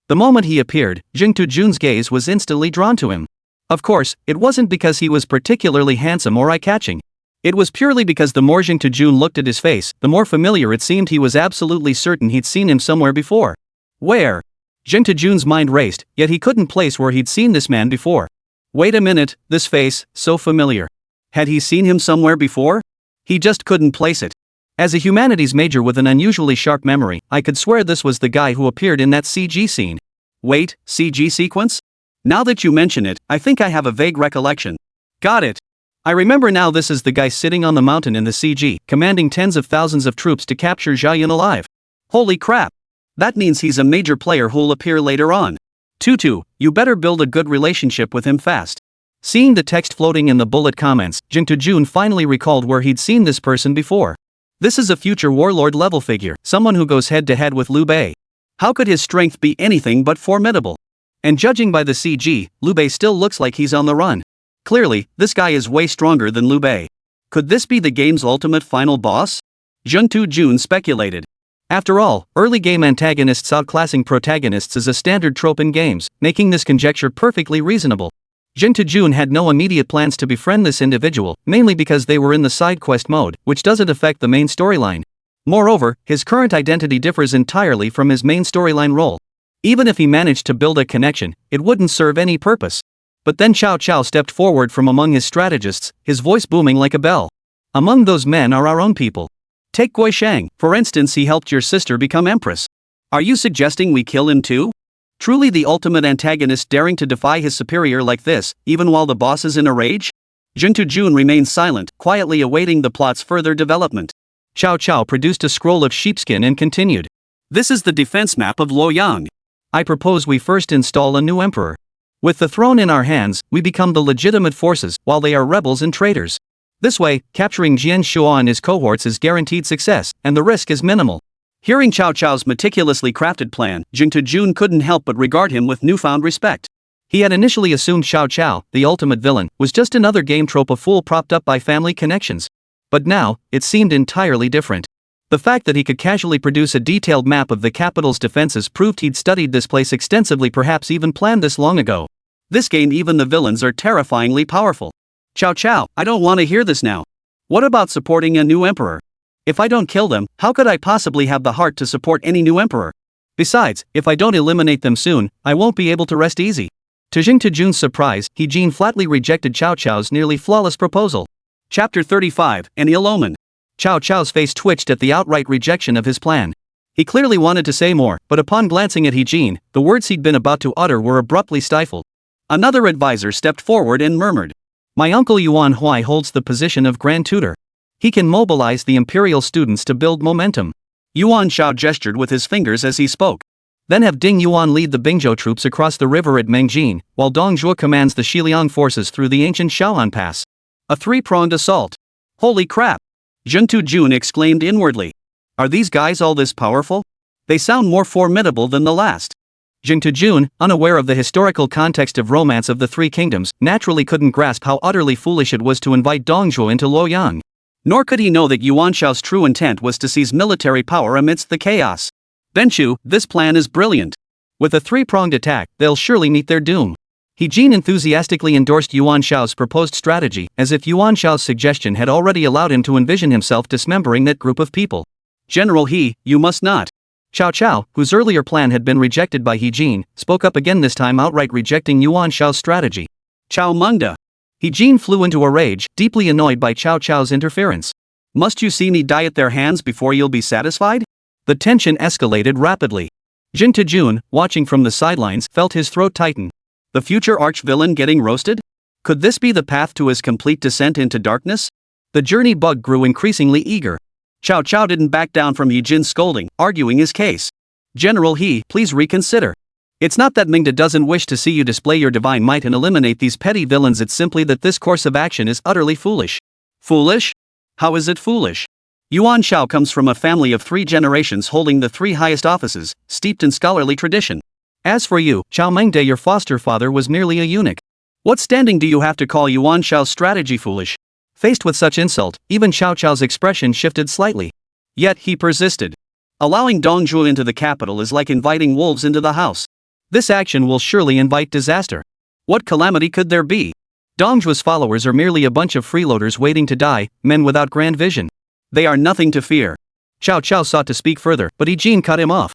The moment he appeared, Jing Tujun's gaze was instantly drawn to him. Of course, it wasn't because he was particularly handsome or eye-catching. It was purely because the more Jing Tujun looked at his face, the more familiar it seemed. He was absolutely certain he'd seen him somewhere before. Where? Jing Tujun's mind raced, yet he couldn't place where he'd seen this man before. Wait a minute, this face, so familiar. Had he seen him somewhere before? He just couldn't place it. As a humanities major with an unusually sharp memory, I could swear this was the guy who appeared in that CG scene. Wait, CG sequence? Now that you mention it, I think I have a vague recollection. Got it. I remember now, this is the guy sitting on the mountain in the CG, commanding tens of thousands of troops to capture Zhao Yun alive. Holy crap. That means he's a major player who'll appear later on. Tutu, you better build a good relationship with him fast. Seeing the text floating in the bullet comments, Jing Tujun finally recalled where he'd seen this person before. This is a future warlord level figure, someone who goes head to head with Liu Bei. How could his strength be anything but formidable? And judging by the CG, Liu Bei still looks like he's on the run. Clearly, this guy is way stronger than Liu Bei. Could this be the game's ultimate final boss? Jing Tujun speculated. After all, early game antagonists outclassing protagonists is a standard trope in games, making this conjecture perfectly reasonable. Jing Tujun had no immediate plans to befriend this individual, mainly because they were in the side quest mode, which doesn't affect the main storyline. Moreover, his current identity differs entirely from his main storyline role. Even if he managed to build a connection, it wouldn't serve any purpose. But then Cao Cao stepped forward from among his strategists, his voice booming like a bell. Among those men are our own people. Take Gui Shang, for instance. He helped your sister become empress. Are you suggesting we kill him too? Truly the ultimate antagonist, daring to defy his superior like this, even while the boss is in a rage? Jing Tujun remained silent, quietly awaiting the plot's further development. Cao Cao produced a scroll of sheepskin and continued. This is the defense map of Luoyang. I propose we first install a new emperor. With the throne in our hands, we become the legitimate forces, while they are rebels and traitors. This way, capturing Jian Shua and his cohorts is guaranteed success, and the risk is minimal. Hearing Cao Cao's meticulously crafted plan, Jing Tujun couldn't help but regard him with newfound respect. He had initially assumed Cao Cao, the ultimate villain, was just another game trope, a fool propped up by family connections. But now, it seemed entirely different. The fact that he could casually produce a detailed map of the capital's defenses proved he'd studied this place extensively, perhaps even planned this long ago. This game, even the villains are terrifyingly powerful. Cao Cao, I don't want to hear this now. What about supporting a new emperor? If I don't kill them, how could I possibly have the heart to support any new emperor? Besides, if I don't eliminate them soon, I won't be able to rest easy. To Jing Tujun's surprise, He Jin flatly rejected Cao Cao's nearly flawless proposal. Chapter 35, An Ill Omen. Cao Cao's face twitched at the outright rejection of his plan. He clearly wanted to say more, but upon glancing at He Jin, the words he'd been about to utter were abruptly stifled. Another advisor stepped forward and murmured. My uncle Yuan Huai holds the position of Grand Tutor. He can mobilize the imperial students to build momentum. Yuan Shao gestured with his fingers as he spoke. Then have Ding Yuan lead the Bingzhou troops across the river at Mengjin, while Dong Zhuo commands the Xiliang forces through the ancient Shaohan Pass. A three-pronged assault. Holy crap! Zheng Tujun exclaimed inwardly. Are these guys all this powerful? They sound more formidable than the last. Zheng Tujun, unaware of the historical context of Romance of the Three Kingdoms, naturally couldn't grasp how utterly foolish it was to invite Dong Zhuo into Luoyang. Nor could he know that Yuan Shao's true intent was to seize military power amidst the chaos. Benchu, this plan is brilliant. With a three-pronged attack, they'll surely meet their doom. He Jin enthusiastically endorsed Yuan Shao's proposed strategy, as if Yuan Shao's suggestion had already allowed him to envision himself dismembering that group of people. General He, you must not. Cao Cao, whose earlier plan had been rejected by He Jin, spoke up again, this time outright rejecting Yuan Shao's strategy. Cao Mengda. He Jin flew into a rage, deeply annoyed by Cao Cao's interference. Must you see me die at their hands before you'll be satisfied? The tension escalated rapidly. Zheng Tujun, watching from the sidelines, felt his throat tighten. The future arch-villain getting roasted? Could this be the path to his complete descent into darkness? The journey bug grew increasingly eager. Cao Cao didn't back down from He Jin's scolding, arguing his case. General He, please reconsider. It's not that Mingda doesn't wish to see you display your divine might and eliminate these petty villains, it's simply that this course of action is utterly foolish. Foolish? How is it foolish? Yuan Shao comes from a family of 3 generations holding the 3 highest offices, steeped in scholarly tradition. As for you, Cao Mengde, your foster father was merely a eunuch. What standing do you have to call Yuan Shao's strategy foolish? Faced with such insult, even Cao Cao's expression shifted slightly. Yet he persisted. Allowing Dong Zhuo into the capital is like inviting wolves into the house. This action will surely invite disaster. What calamity could there be? Dong Zhuo's followers are merely a bunch of freeloaders waiting to die, men without grand vision. They are nothing to fear. Cao Cao sought to speak further, but He Jin cut him off.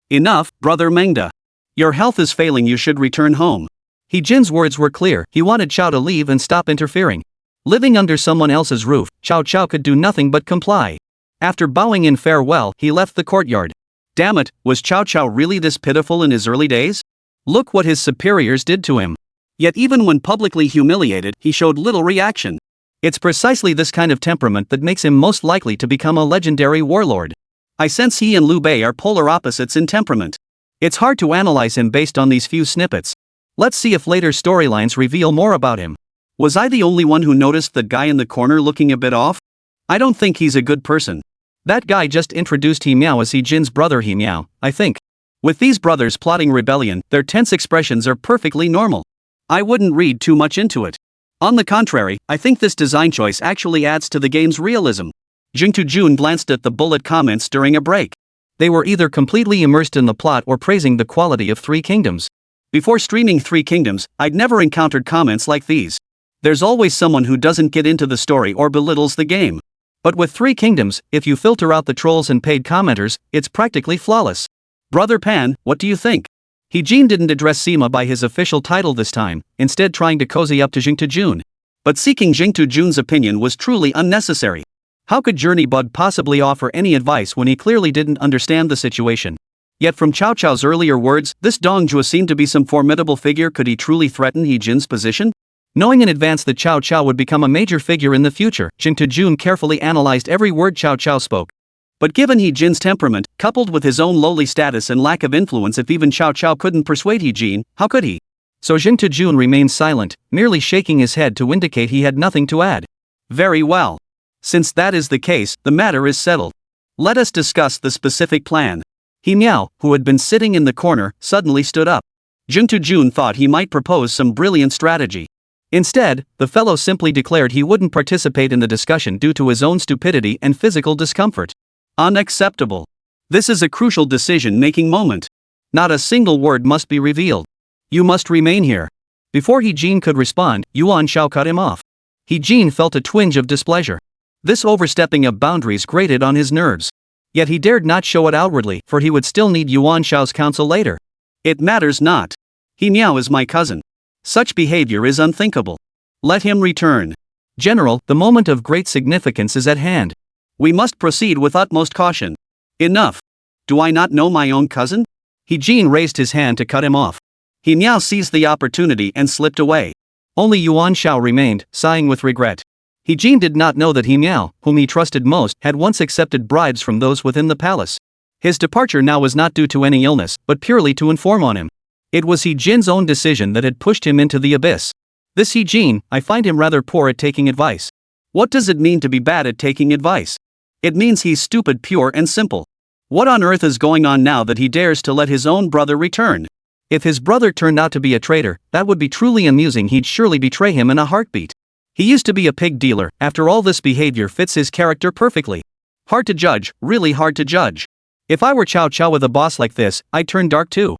Enough, Brother Mengda. Your health is failing, you should return home. He Jin's words were clear, he wanted Cao to leave and stop interfering. Living under someone else's roof, Cao Cao could do nothing but comply. After bowing in farewell, he left the courtyard. Damn it, was Cao Cao really this pitiful in his early days? Look what his superiors did to him. Yet even when publicly humiliated, he showed little reaction. It's precisely this kind of temperament that makes him most likely to become a legendary warlord. I sense he and Liu Bei are polar opposites in temperament. It's hard to analyze him based on these few snippets. Let's see if later storylines reveal more about him. Was I the only one who noticed the guy in the corner looking a bit off? I don't think he's a good person. That guy just introduced He Miao as He Jin's brother He Miao, I think. With these brothers plotting rebellion, their tense expressions are perfectly normal. I wouldn't read too much into it. On the contrary, I think this design choice actually adds to the game's realism. Zheng Tujun glanced at the bullet comments during a break. They were either completely immersed in the plot or praising the quality of Three Kingdoms. Before streaming Three Kingdoms, I'd never encountered comments like these. There's always someone who doesn't get into the story or belittles the game. But with Three Kingdoms, if you filter out the trolls and paid commenters, it's practically flawless. Brother Pan, what do you think? He Jin didn't address Sima by his official title this time, instead trying to cozy up to Zheng Tujun. But seeking Zheng Tujun's opinion was truly unnecessary. How could Journey Bug possibly offer any advice when he clearly didn't understand the situation? Yet from Cao Cao's earlier words, this Dong Zhuo seemed to be some formidable figure. Could he truly threaten He Jin's position? Knowing in advance that Cao Cao would become a major figure in the future, Zheng Tujun carefully analyzed every word Cao Cao spoke. But given He Jin's temperament, coupled with his own lowly status and lack of influence, if even Cao Cao couldn't persuade He Jin, how could he? So Zheng Tujun remained silent, merely shaking his head to indicate he had nothing to add. Very well. Since that is the case, the matter is settled. Let us discuss the specific plan. He Miao, who had been sitting in the corner, suddenly stood up. Zheng Tujun thought he might propose some brilliant strategy. Instead, the fellow simply declared he wouldn't participate in the discussion due to his own stupidity and physical discomfort. Unacceptable. This is a crucial decision-making moment. Not a single word must be revealed. You must remain here. Before He Jin could respond, Yuan Shao cut him off. He Jin felt a twinge of displeasure. This overstepping of boundaries grated on his nerves. Yet he dared not show it outwardly, for he would still need Yuan Shao's counsel later. It matters not. He Miao is my cousin. Such behavior is unthinkable. Let him return. General, the moment of great significance is at hand. We must proceed with utmost caution. Enough. Do I not know my own cousin? He Jin raised his hand to cut him off. He Miao seized the opportunity and slipped away. Only Yuan Shao remained, sighing with regret. He Jin did not know that He Miao, whom he trusted most, had once accepted bribes from those within the palace. His departure now was not due to any illness, but purely to inform on him. It was He Jin's own decision that had pushed him into the abyss. This He Jin, I find him rather poor at taking advice. What does it mean to be bad at taking advice? It means he's stupid, pure and simple. What on earth is going on now that he dares to let his own brother return? If his brother turned out to be a traitor, that would be truly amusing. He'd surely betray him in a heartbeat. He used to be a pig dealer. After all, this behavior fits his character perfectly. Hard to judge, really hard to judge. If I were Cao Cao with a boss like this, I'd turn dark too.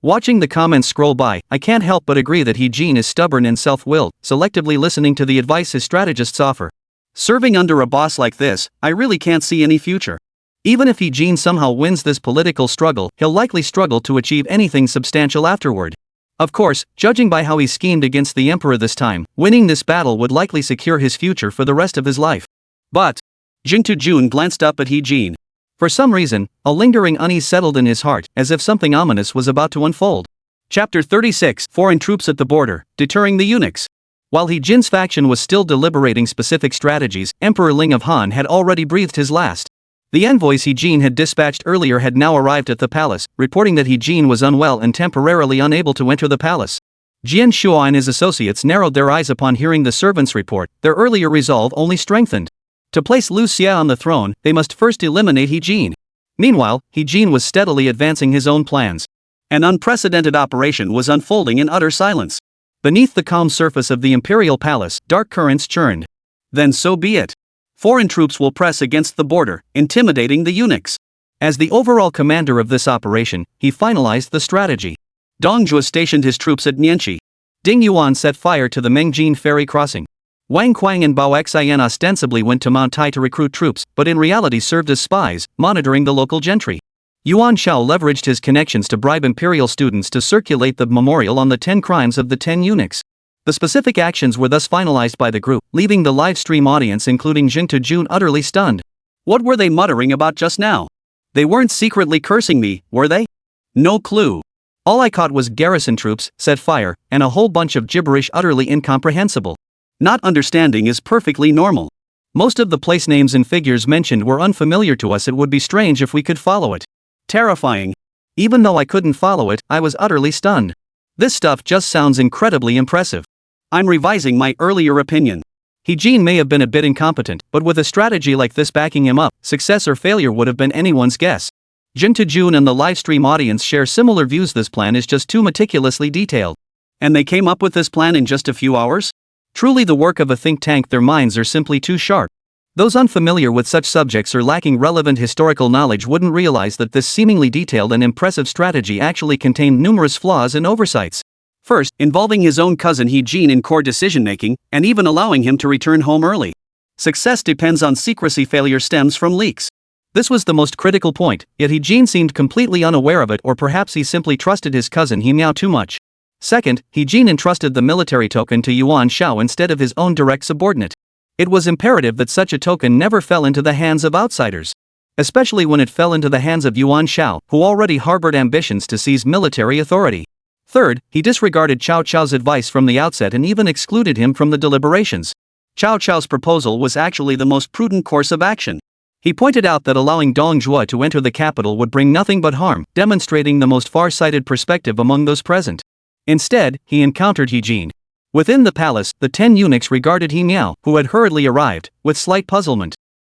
Watching the comments scroll by, I can't help but agree that He Jin is stubborn and self-willed, selectively listening to the advice his strategists offer. Serving under a boss like this, I really can't see any future. Even if He Jin somehow wins this political struggle, he'll likely struggle to achieve anything substantial afterward. Of course, judging by how he schemed against the emperor this time, winning this battle would likely secure his future for the rest of his life. But Jing Tujun glanced up at He Jin. For some reason, a lingering unease settled in his heart, as if something ominous was about to unfold. Chapter 36, Foreign troops at the border, deterring the eunuchs. While He Jin's faction was still deliberating specific strategies, Emperor Ling of Han had already breathed his last. The envoys He Jin had dispatched earlier had now arrived at the palace, reporting that He Jin was unwell and temporarily unable to enter the palace. Jian Shuo and his associates narrowed their eyes upon hearing the servant's report. Their earlier resolve only strengthened. To place Lu Xia on the throne, they must first eliminate He Jin. Meanwhile, He Jin was steadily advancing his own plans. An unprecedented operation was unfolding in utter silence. Beneath the calm surface of the imperial palace, dark currents churned. Then so be it. Foreign troops will press against the border, intimidating the eunuchs. As the overall commander of this operation, he finalized the strategy. Dong Zhuo stationed his troops at Nianqi. Ding Yuan set fire to the Mengjin ferry crossing. Wang Kuang and Bao Xian ostensibly went to Mount Tai to recruit troops, but in reality served as spies, monitoring the local gentry. Yuan Shao leveraged his connections to bribe imperial students to circulate the memorial on the 10 crimes of the 10 eunuchs. The specific actions were thus finalized by the group, leaving the livestream audience including Jing Tujun utterly stunned. What were they muttering about just now? They weren't secretly cursing me, were they? No clue. All I caught was garrison troops, set fire, and a whole bunch of gibberish utterly incomprehensible. Not understanding is perfectly normal. Most of the place names and figures mentioned were unfamiliar to us. It would be strange if we could follow it. Terrifying. Even though I couldn't follow it, I was utterly stunned. This stuff just sounds incredibly impressive. I'm revising my earlier opinion. He Jin may have been a bit incompetent, but with a strategy like this backing him up, success or failure would have been anyone's guess. Jin Tujun and the livestream audience share similar views. This plan is just too meticulously detailed. And they came up with this plan in just a few hours? Truly the work of a think tank. Their minds are simply too sharp. Those unfamiliar with such subjects or lacking relevant historical knowledge wouldn't realize that this seemingly detailed and impressive strategy actually contained numerous flaws and oversights. First, involving his own cousin He Jin in core decision-making, and even allowing him to return home early. Success depends on secrecy. Failure stems from leaks. This was the most critical point, yet He Jin seemed completely unaware of it, or perhaps he simply trusted his cousin He Miao too much. Second, He Jin entrusted the military token to Yuan Shao instead of his own direct subordinate. It was imperative that such a token never fell into the hands of outsiders. Especially when it fell into the hands of Yuan Shao, who already harbored ambitions to seize military authority. Third, he disregarded Cao Cao's advice from the outset and even excluded him from the deliberations. Cao Cao's proposal was actually the most prudent course of action. He pointed out that allowing Dong Zhuo to enter the capital would bring nothing but harm, demonstrating the most far-sighted perspective among those present. Instead, he encountered He Jin. Within the palace, the 10 eunuchs regarded He Miao, who had hurriedly arrived, with slight puzzlement.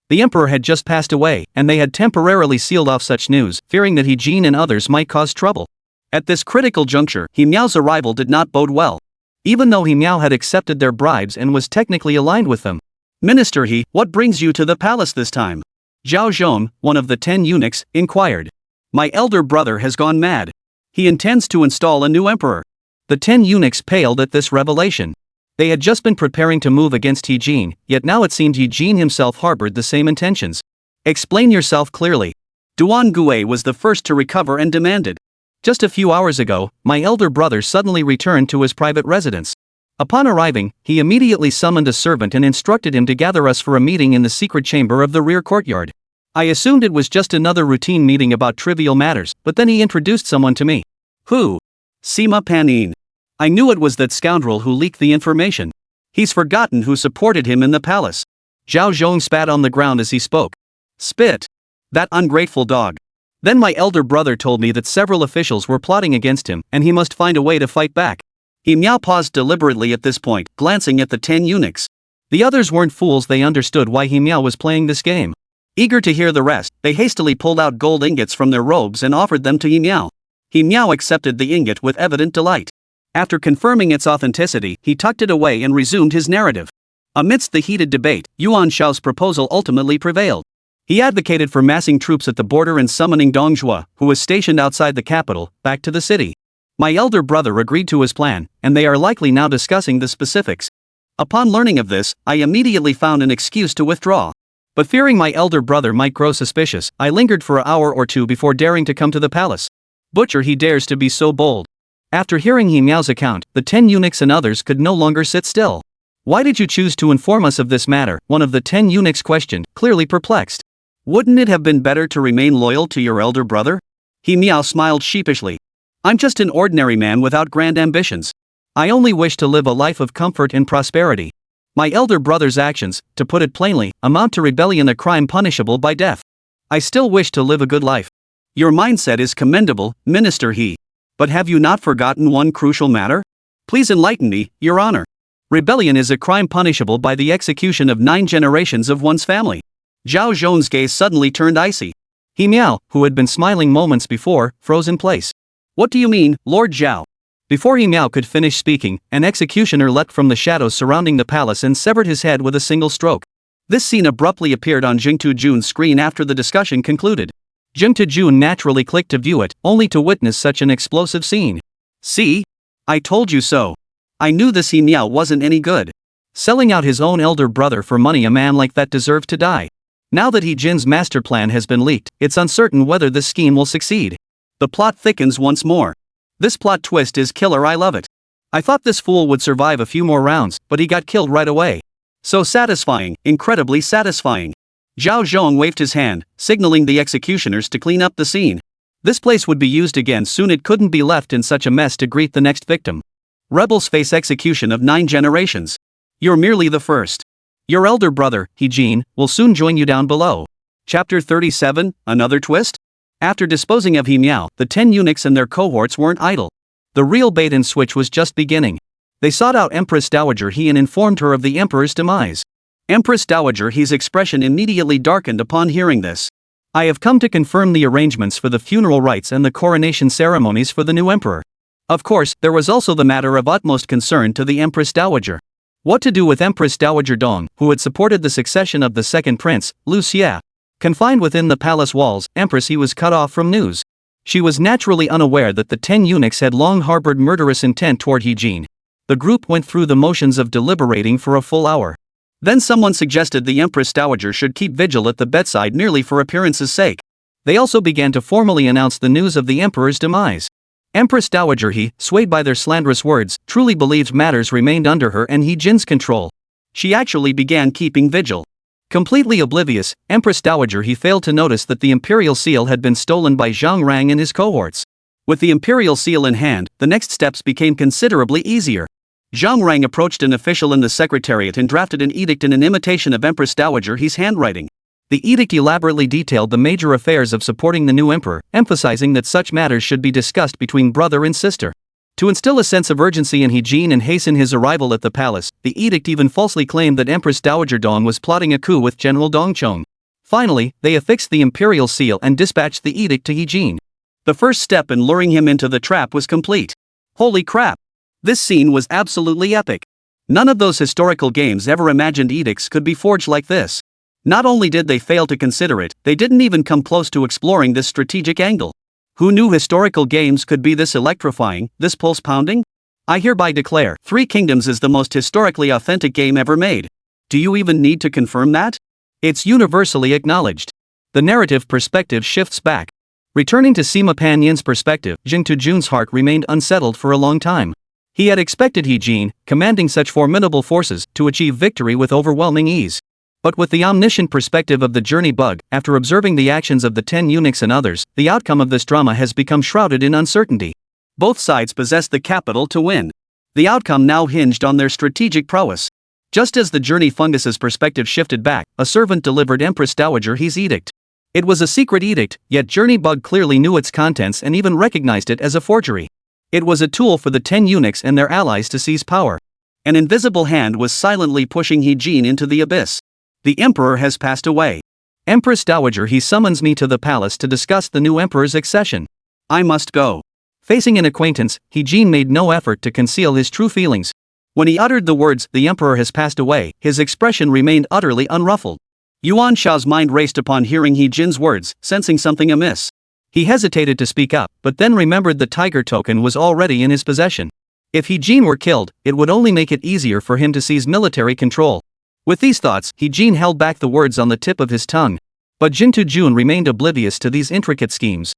The emperor had just passed away, and they had temporarily sealed off such news, fearing that He Jin and others might cause trouble. At this critical juncture, He Miao's arrival did not bode well. Even though He Miao had accepted their bribes and was technically aligned with them. Minister He, what brings you to the palace this time? Zhao Zhong, one of the 10 eunuchs, inquired. My elder brother has gone mad. He intends to install a new emperor. The 10 eunuchs paled at this revelation. They had just been preparing to move against He Jin, yet now it seemed He Jin himself harbored the same intentions. Explain yourself clearly. Duan Gui was the first to recover and demanded. Just a few hours ago, my elder brother suddenly returned to his private residence. Upon arriving, he immediately summoned a servant and instructed him to gather us for a meeting in the secret chamber of the rear courtyard. I assumed it was just another routine meeting about trivial matters, but then he introduced someone to me. Who? Sima Panin. I knew it was that scoundrel who leaked the information. He's forgotten who supported him in the palace. Zhao Yun spat on the ground as he spoke. Spit! That ungrateful dog. Then my elder brother told me that several officials were plotting against him, and he must find a way to fight back. He Miao paused deliberately at this point, glancing at the 10 eunuchs. The others weren't fools, they understood why He Miao was playing this game. Eager to hear the rest, they hastily pulled out gold ingots from their robes and offered them to He Miao. He Miao accepted the ingot with evident delight. After confirming its authenticity, he tucked it away and resumed his narrative. Amidst the heated debate, Yuan Shao's proposal ultimately prevailed. He advocated for massing troops at the border and summoning Dong Zhuo, who was stationed outside the capital, back to the city. My elder brother agreed to his plan, and they are likely now discussing the specifics. Upon learning of this, I immediately found an excuse to withdraw. But fearing my elder brother might grow suspicious, I lingered for an hour or two before daring to come to the palace. Butcher, he dares to be so bold. After hearing He Miao's account, the 10 eunuchs and others could no longer sit still. Why did you choose to inform us of this matter? One of the 10 eunuchs questioned, clearly perplexed. Wouldn't it have been better to remain loyal to your elder brother? He Miao smiled sheepishly. I'm just an ordinary man without grand ambitions. I only wish to live a life of comfort and prosperity. My elder brother's actions, to put it plainly, amount to rebellion, a crime punishable by death. I still wish to live a good life. Your mindset is commendable, Minister He. But have you not forgotten one crucial matter? Please enlighten me, Your Honor. Rebellion is a crime punishable by the execution of 9 generations of one's family. Zhao Yun's gaze suddenly turned icy. He Miao, who had been smiling moments before, froze in place. What do you mean, Lord Zhao? Before He Miao could finish speaking, an executioner leapt from the shadows surrounding the palace and severed his head with a single stroke. This scene abruptly appeared on Jing Tujun's screen after the discussion concluded. Jing Tujun naturally clicked to view it, only to witness such an explosive scene. See? I told you so. I knew this He Miao wasn't any good. Selling out his own elder brother for money, a man like that deserved to die. Now that He Jin's master plan has been leaked, it's uncertain whether this scheme will succeed. The plot thickens once more. This plot twist is killer, I love it. I thought this fool would survive a few more rounds, but he got killed right away. So satisfying, incredibly satisfying. Zhao Zhong waved his hand, signaling the executioners to clean up the scene. This place would be used again soon, it couldn't be left in such a mess to greet the next victim. Rebels face execution of 9 generations. You're merely the first. Your elder brother, He Jin, will soon join you down below. Chapter 37, Another Twist? After disposing of He Miao, the 10 eunuchs and their cohorts weren't idle. The real bait and switch was just beginning. They sought out Empress Dowager He and informed her of the emperor's demise. Empress Dowager He's expression immediately darkened upon hearing this. I have come to confirm the arrangements for the funeral rites and the coronation ceremonies for the new emperor. Of course, there was also the matter of utmost concern to the Empress Dowager. What to do with Empress Dowager Dong, who had supported the succession of the second prince, Lú Xia. Confined within the palace walls, Empress He was cut off from news. She was naturally unaware that the 10 eunuchs had long harbored murderous intent toward He Jin. The group went through the motions of deliberating for a full hour. Then someone suggested the Empress Dowager should keep vigil at the bedside merely for appearance's sake. They also began to formally announce the news of the emperor's demise. Empress Dowager He, swayed by their slanderous words, truly believed matters remained under her and He Jin's control. She actually began keeping vigil. Completely oblivious, Empress Dowager He failed to notice that the imperial seal had been stolen by Zhang Rang and his cohorts. With the imperial seal in hand, the next steps became considerably easier. Zhang Rang approached an official in the secretariat and drafted an edict in an imitation of Empress Dowager He's handwriting. The edict elaborately detailed the major affairs of supporting the new emperor, emphasizing that such matters should be discussed between brother and sister. To instill a sense of urgency in He Jin and hasten his arrival at the palace, the edict even falsely claimed that Empress Dowager Dong was plotting a coup with General Dongchong. Finally, they affixed the imperial seal and dispatched the edict to He Jin. The first step in luring him into the trap was complete. Holy crap! This scene was absolutely epic. None of those historical games ever imagined edicts could be forged like this. Not only did they fail to consider it, they didn't even come close to exploring this strategic angle. Who knew historical games could be this electrifying, this pulse-pounding? I hereby declare, Three Kingdoms is the most historically authentic game ever made. Do you even need to confirm that? It's universally acknowledged. The narrative perspective shifts back. Returning to Sima Panyin's perspective, Jing Tujun's heart remained unsettled for a long time. He had expected He Jin, commanding such formidable forces, to achieve victory with overwhelming ease. But with the omniscient perspective of the journey bug, after observing the actions of the 10 eunuchs and others, the outcome of this drama has become shrouded in uncertainty. Both sides possessed the capital to win. The outcome now hinged on their strategic prowess. Just as the journey fungus's perspective shifted back, a servant delivered Empress Dowager He's edict. It was a secret edict, yet Journey Bug clearly knew its contents and even recognized it as a forgery. It was a tool for the 10 eunuchs and their allies to seize power. An invisible hand was silently pushing He Jin into the abyss. The emperor has passed away. Empress Dowager He summons me to the palace to discuss the new emperor's accession. I must go. Facing an acquaintance, He Jin made no effort to conceal his true feelings. When he uttered the words, "The emperor has passed away," his expression remained utterly unruffled. Yuan Shao's mind raced upon hearing He Jin's words, sensing something amiss. He hesitated to speak up, but then remembered the tiger token was already in his possession. If He Jin were killed, it would only make it easier for him to seize military control. With these thoughts, He Jin held back the words on the tip of his tongue. But Jintu Jun remained oblivious to these intricate schemes.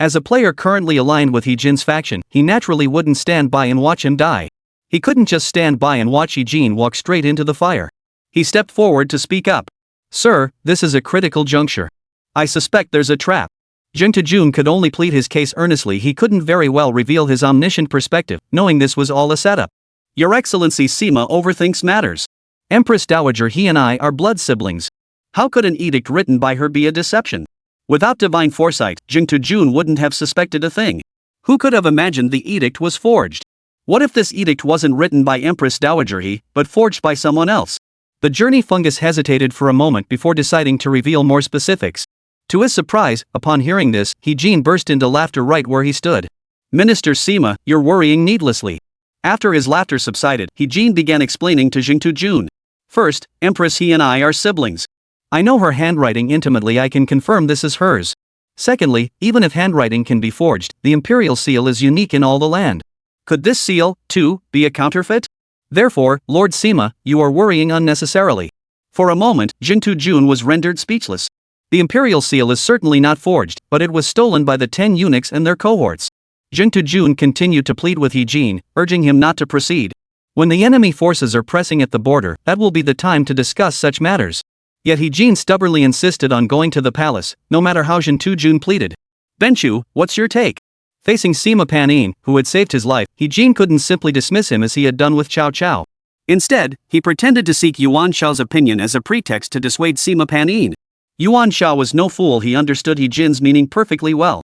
As a player currently aligned with He Jin's faction, he naturally wouldn't stand by and watch him die. He couldn't just stand by and watch He Jin walk straight into the fire. He stepped forward to speak up. "Sir, this is a critical juncture. I suspect there's a trap." Jintu Jun could only plead his case earnestly. He couldn't very well reveal his omniscient perspective, knowing this was all a setup. "Your Excellency Sima overthinks matters. Empress Dowager He and I are blood siblings. How could an edict written by her be a deception? Without divine foresight, Jintu Jun wouldn't have suspected a thing. Who could have imagined the edict was forged? What if this edict wasn't written by Empress Dowager He, but forged by someone else? The journey fungus hesitated for a moment before deciding to reveal more specifics. To his surprise, upon hearing this, He Jin burst into laughter right where he stood. "Minister Sima, you're worrying needlessly." After his laughter subsided, He Jin began explaining to Jintu Jun. "First, Empress He and I are siblings. I know her handwriting intimately. I can confirm this is hers. Secondly, even if handwriting can be forged, the imperial seal is unique in all the land. Could this seal, too, be a counterfeit? Therefore, Lord Sima, you are worrying unnecessarily." For a moment, Jintu Jun was rendered speechless. The imperial seal is certainly not forged, but it was stolen by the 10 eunuchs and their cohorts. Jintu Jun continued to plead with He Jin, urging him not to proceed. When the enemy forces are pressing at the border, that will be the time to discuss such matters. Yet He Jin stubbornly insisted on going to the palace, no matter how Jintu Jun pleaded. "Benchu, what's your take?" Facing Sima Panin, who had saved his life, He Jin couldn't simply dismiss him as he had done with Cao Cao. Instead, he pretended to seek Yuan Shao's opinion as a pretext to dissuade Sima Panin. Yuan Shao was no fool. He understood He Jin's meaning perfectly well.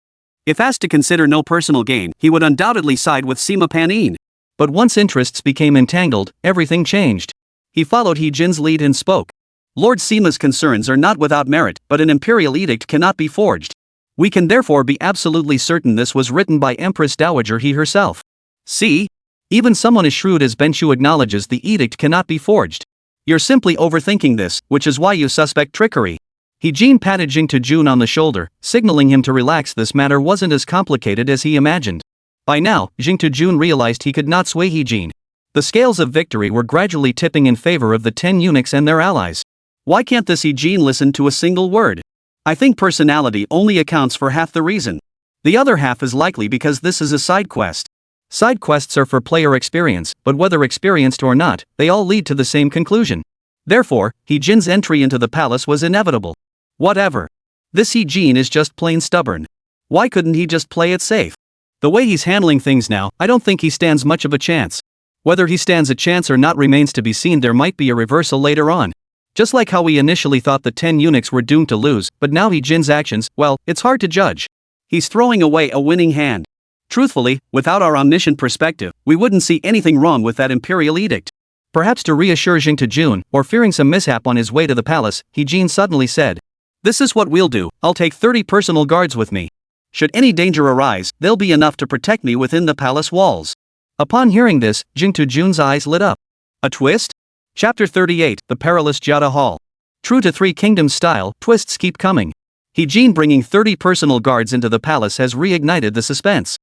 If asked to consider no personal gain, he would undoubtedly side with Sima Panin. But once interests became entangled, everything changed. He followed He Jin's lead and spoke. "Lord Sima's concerns are not without merit, but an imperial edict cannot be forged. We can therefore be absolutely certain this was written by Empress Dowager He herself. See? Even someone as shrewd as Benchu acknowledges the edict cannot be forged. You're simply overthinking this, which is why you suspect trickery." He Jin patted Jintu Jun on the shoulder, signaling him to relax. This matter wasn't as complicated as he imagined. By now, Jintu Jun realized he could not sway He Jin. The scales of victory were gradually tipping in favor of the 10 eunuchs and their allies. Why can't this He Jin listen to a single word? I think personality only accounts for half the reason. The other half is likely because this is a side quest. Side quests are for player experience, but whether experienced or not, they all lead to the same conclusion. Therefore, He Jin's entry into the palace was inevitable. Whatever. This He Jin is just plain stubborn. Why couldn't he just play it safe? The way he's handling things now, I don't think he stands much of a chance. Whether he stands a chance or not remains to be seen. There might be a reversal later on. Just like how we initially thought the 10 eunuchs were doomed to lose, but now He Jin's actions, well, it's hard to judge. He's throwing away a winning hand. Truthfully, without our omniscient perspective, we wouldn't see anything wrong with that imperial edict. Perhaps to reassure Jintu Jun, or fearing some mishap on his way to the palace, He Jin suddenly said, "This is what we'll do. I'll take 30 personal guards with me. Should any danger arise, they'll be enough to protect me within the palace walls." Upon hearing this, Jintu Jun's eyes lit up. A twist? Chapter 38, The Perilous Jada Hall. True to Three Kingdoms style, twists keep coming. He Jin bringing 30 personal guards into the palace has reignited the suspense.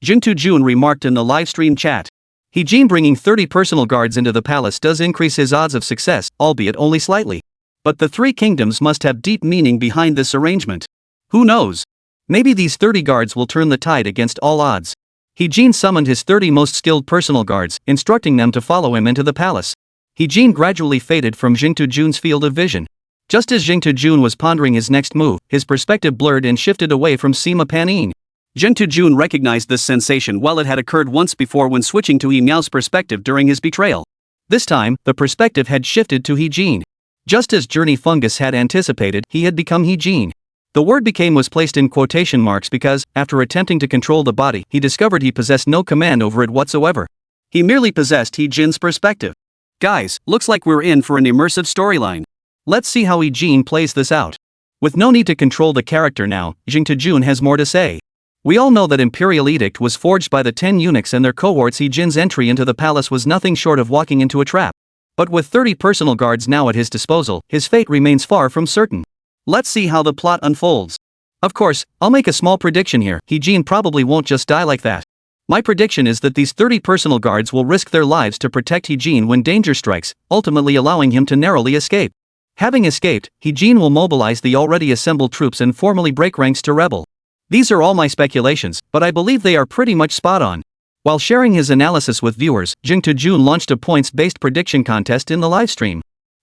Jintu Jun remarked in the livestream chat. He Jin bringing 30 personal guards into the palace does increase his odds of success, albeit only slightly. But the Three Kingdoms must have deep meaning behind this arrangement. Who knows? Maybe these 30 guards will turn the tide against all odds. He Jin summoned his 30 most skilled personal guards, instructing them to follow him into the palace. He Jin gradually faded from Jintu Jun's field of vision. Just as Jintu Jun was pondering his next move, his perspective blurred and shifted away from Sima Panin. Jintu Jun recognized this sensation well. It had occurred once before when switching to He Miao's perspective during his betrayal. This time, the perspective had shifted to He Jin. Just as Journey Fungus had anticipated, he had become He Jin. The word became was placed in quotation marks because, after attempting to control the body, he discovered he possessed no command over it whatsoever. He merely possessed He Jin's perspective. Guys, looks like we're in for an immersive storyline. Let's see how He Jin plays this out. With no need to control the character now, Jing Tejun has more to say. We all know that Imperial Edict was forged by the 10 eunuchs and their cohorts. He Jin's entry into the palace was nothing short of walking into a trap. But with 30 personal guards now at his disposal, his fate remains far from certain. Let's see how the plot unfolds. Of course, I'll make a small prediction here. He Jin probably won't just die like that. My prediction is that these 30 personal guards will risk their lives to protect He Jin when danger strikes, ultimately allowing him to narrowly escape. Having escaped, He Jin will mobilize the already assembled troops and formally break ranks to rebel. These are all my speculations, but I believe they are pretty much spot on. While sharing his analysis with viewers, Jing Tejun launched a points-based prediction contest in the livestream.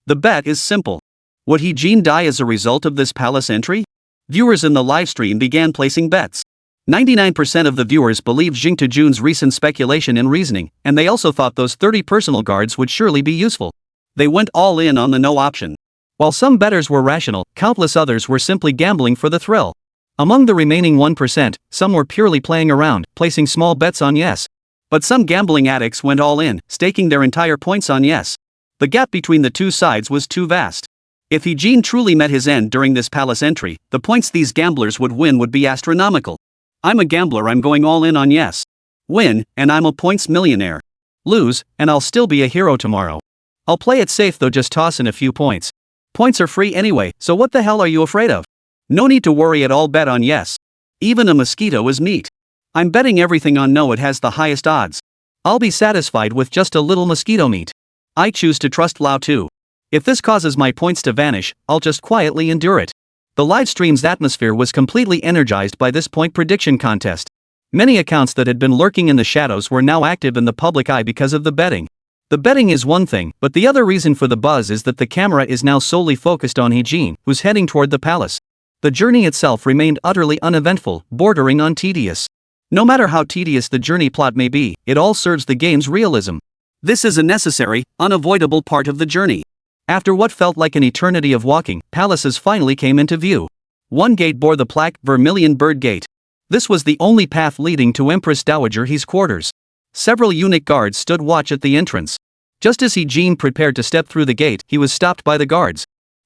The bet is simple. Would He Jin die as a result of this palace entry? Viewers in the livestream began placing bets. 99% of the viewers believed Jing Tejun's recent speculation and reasoning, and they also thought those 30 personal guards would surely be useful. They went all in on the no option. While some bettors were rational, countless others were simply gambling for the thrill. Among the remaining 1%, some were purely playing around, placing small bets on yes. But some gambling addicts went all in, staking their entire points on yes. The gap between the two sides was too vast. If He Jin truly met his end during this palace entry, the points these gamblers would win would be astronomical. I'm a gambler, I'm going all in on yes. Win, and I'm a points millionaire. Lose, and I'll still be a hero tomorrow. I'll play it safe though, just toss in a few points. Points are free anyway, so what the hell are you afraid of? No need to worry at all, bet on yes. Even a mosquito is meat. I'm betting everything on no, it has the highest odds. I'll be satisfied with just a little mosquito meat. I choose to trust Lao too. If this causes my points to vanish, I'll just quietly endure it. The livestream's atmosphere was completely energized by this point prediction contest. Many accounts that had been lurking in the shadows were now active in the public eye because of the betting. The betting is one thing, but the other reason for the buzz is that the camera is now solely focused on He Jin, who's heading toward the palace. The journey itself remained utterly uneventful, bordering on tedious. No matter how tedious the journey plot may be, it all serves the game's realism. This is a necessary, unavoidable part of the journey. After what felt like an eternity of walking, palaces finally came into view. One gate bore the plaque, Vermilion Bird Gate. This was the only path leading to Empress Dowager He's quarters. Several eunuch guards stood watch at the entrance. Just as He Jin prepared to step through the gate, he was stopped by the guards.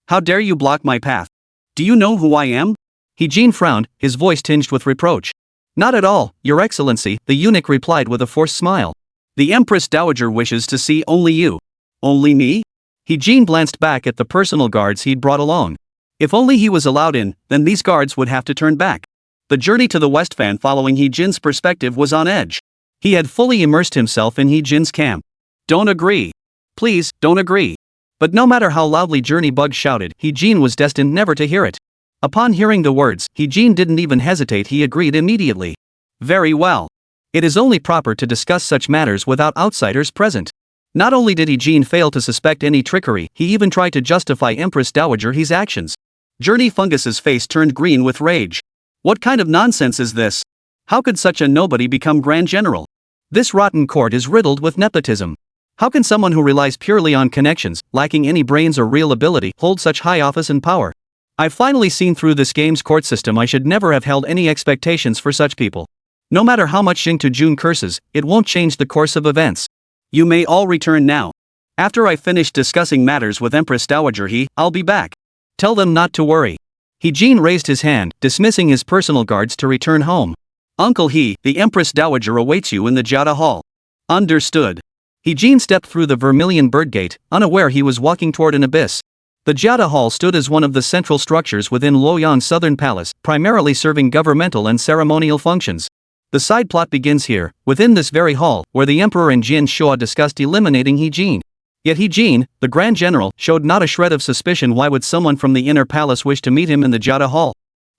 How dare you block my path? Do you know who I am? He Jin frowned, his voice tinged with reproach. Not at all, Your Excellency, the eunuch replied with a forced smile. The Empress Dowager wishes to see only you. Only me? He Jin glanced back at the personal guards he'd brought along. If only he was allowed in, then these guards would have to turn back. The journey to the West Fan following He Jin's perspective was on edge. He had fully immersed himself in He Jin's camp. Don't agree. Please, don't agree. But no matter how loudly Journey Bug shouted, He Jin was destined never to hear it. Upon hearing the words, He Jin didn't even hesitate, he agreed immediately. Very well. It is only proper to discuss such matters without outsiders present. Not only did He Jin fail to suspect any trickery, he even tried to justify Empress Dowager He's actions. Journey Fungus's face turned green with rage. What kind of nonsense is this? How could such a nobody become Grand General? This rotten court is riddled with nepotism. How can someone who relies purely on connections, lacking any brains or real ability, hold such high office and power? I've finally seen through this game's court system. I should never have held any expectations for such people. No matter how much Jing Tejun curses, it won't change the course of events. You may all return now. After I finish discussing matters with Empress Dowager I'll be back. Tell them not to worry. He Jin raised his hand, dismissing his personal guards to return home. Uncle He, the Empress Dowager awaits you in the Jiada Hall. Understood. He Jin stepped through the Vermilion Bird Gate, unaware he was walking toward an abyss. The Jiada Hall stood as one of the central structures within Luoyang's southern palace, primarily serving governmental and ceremonial functions. The side plot begins here, within this very hall, where the Emperor and Jian Shua discussed eliminating He Jin. Yet He Jin, the Grand General, showed not a shred of suspicion. Why would someone from the inner palace wish to meet him in the Jiada Hall?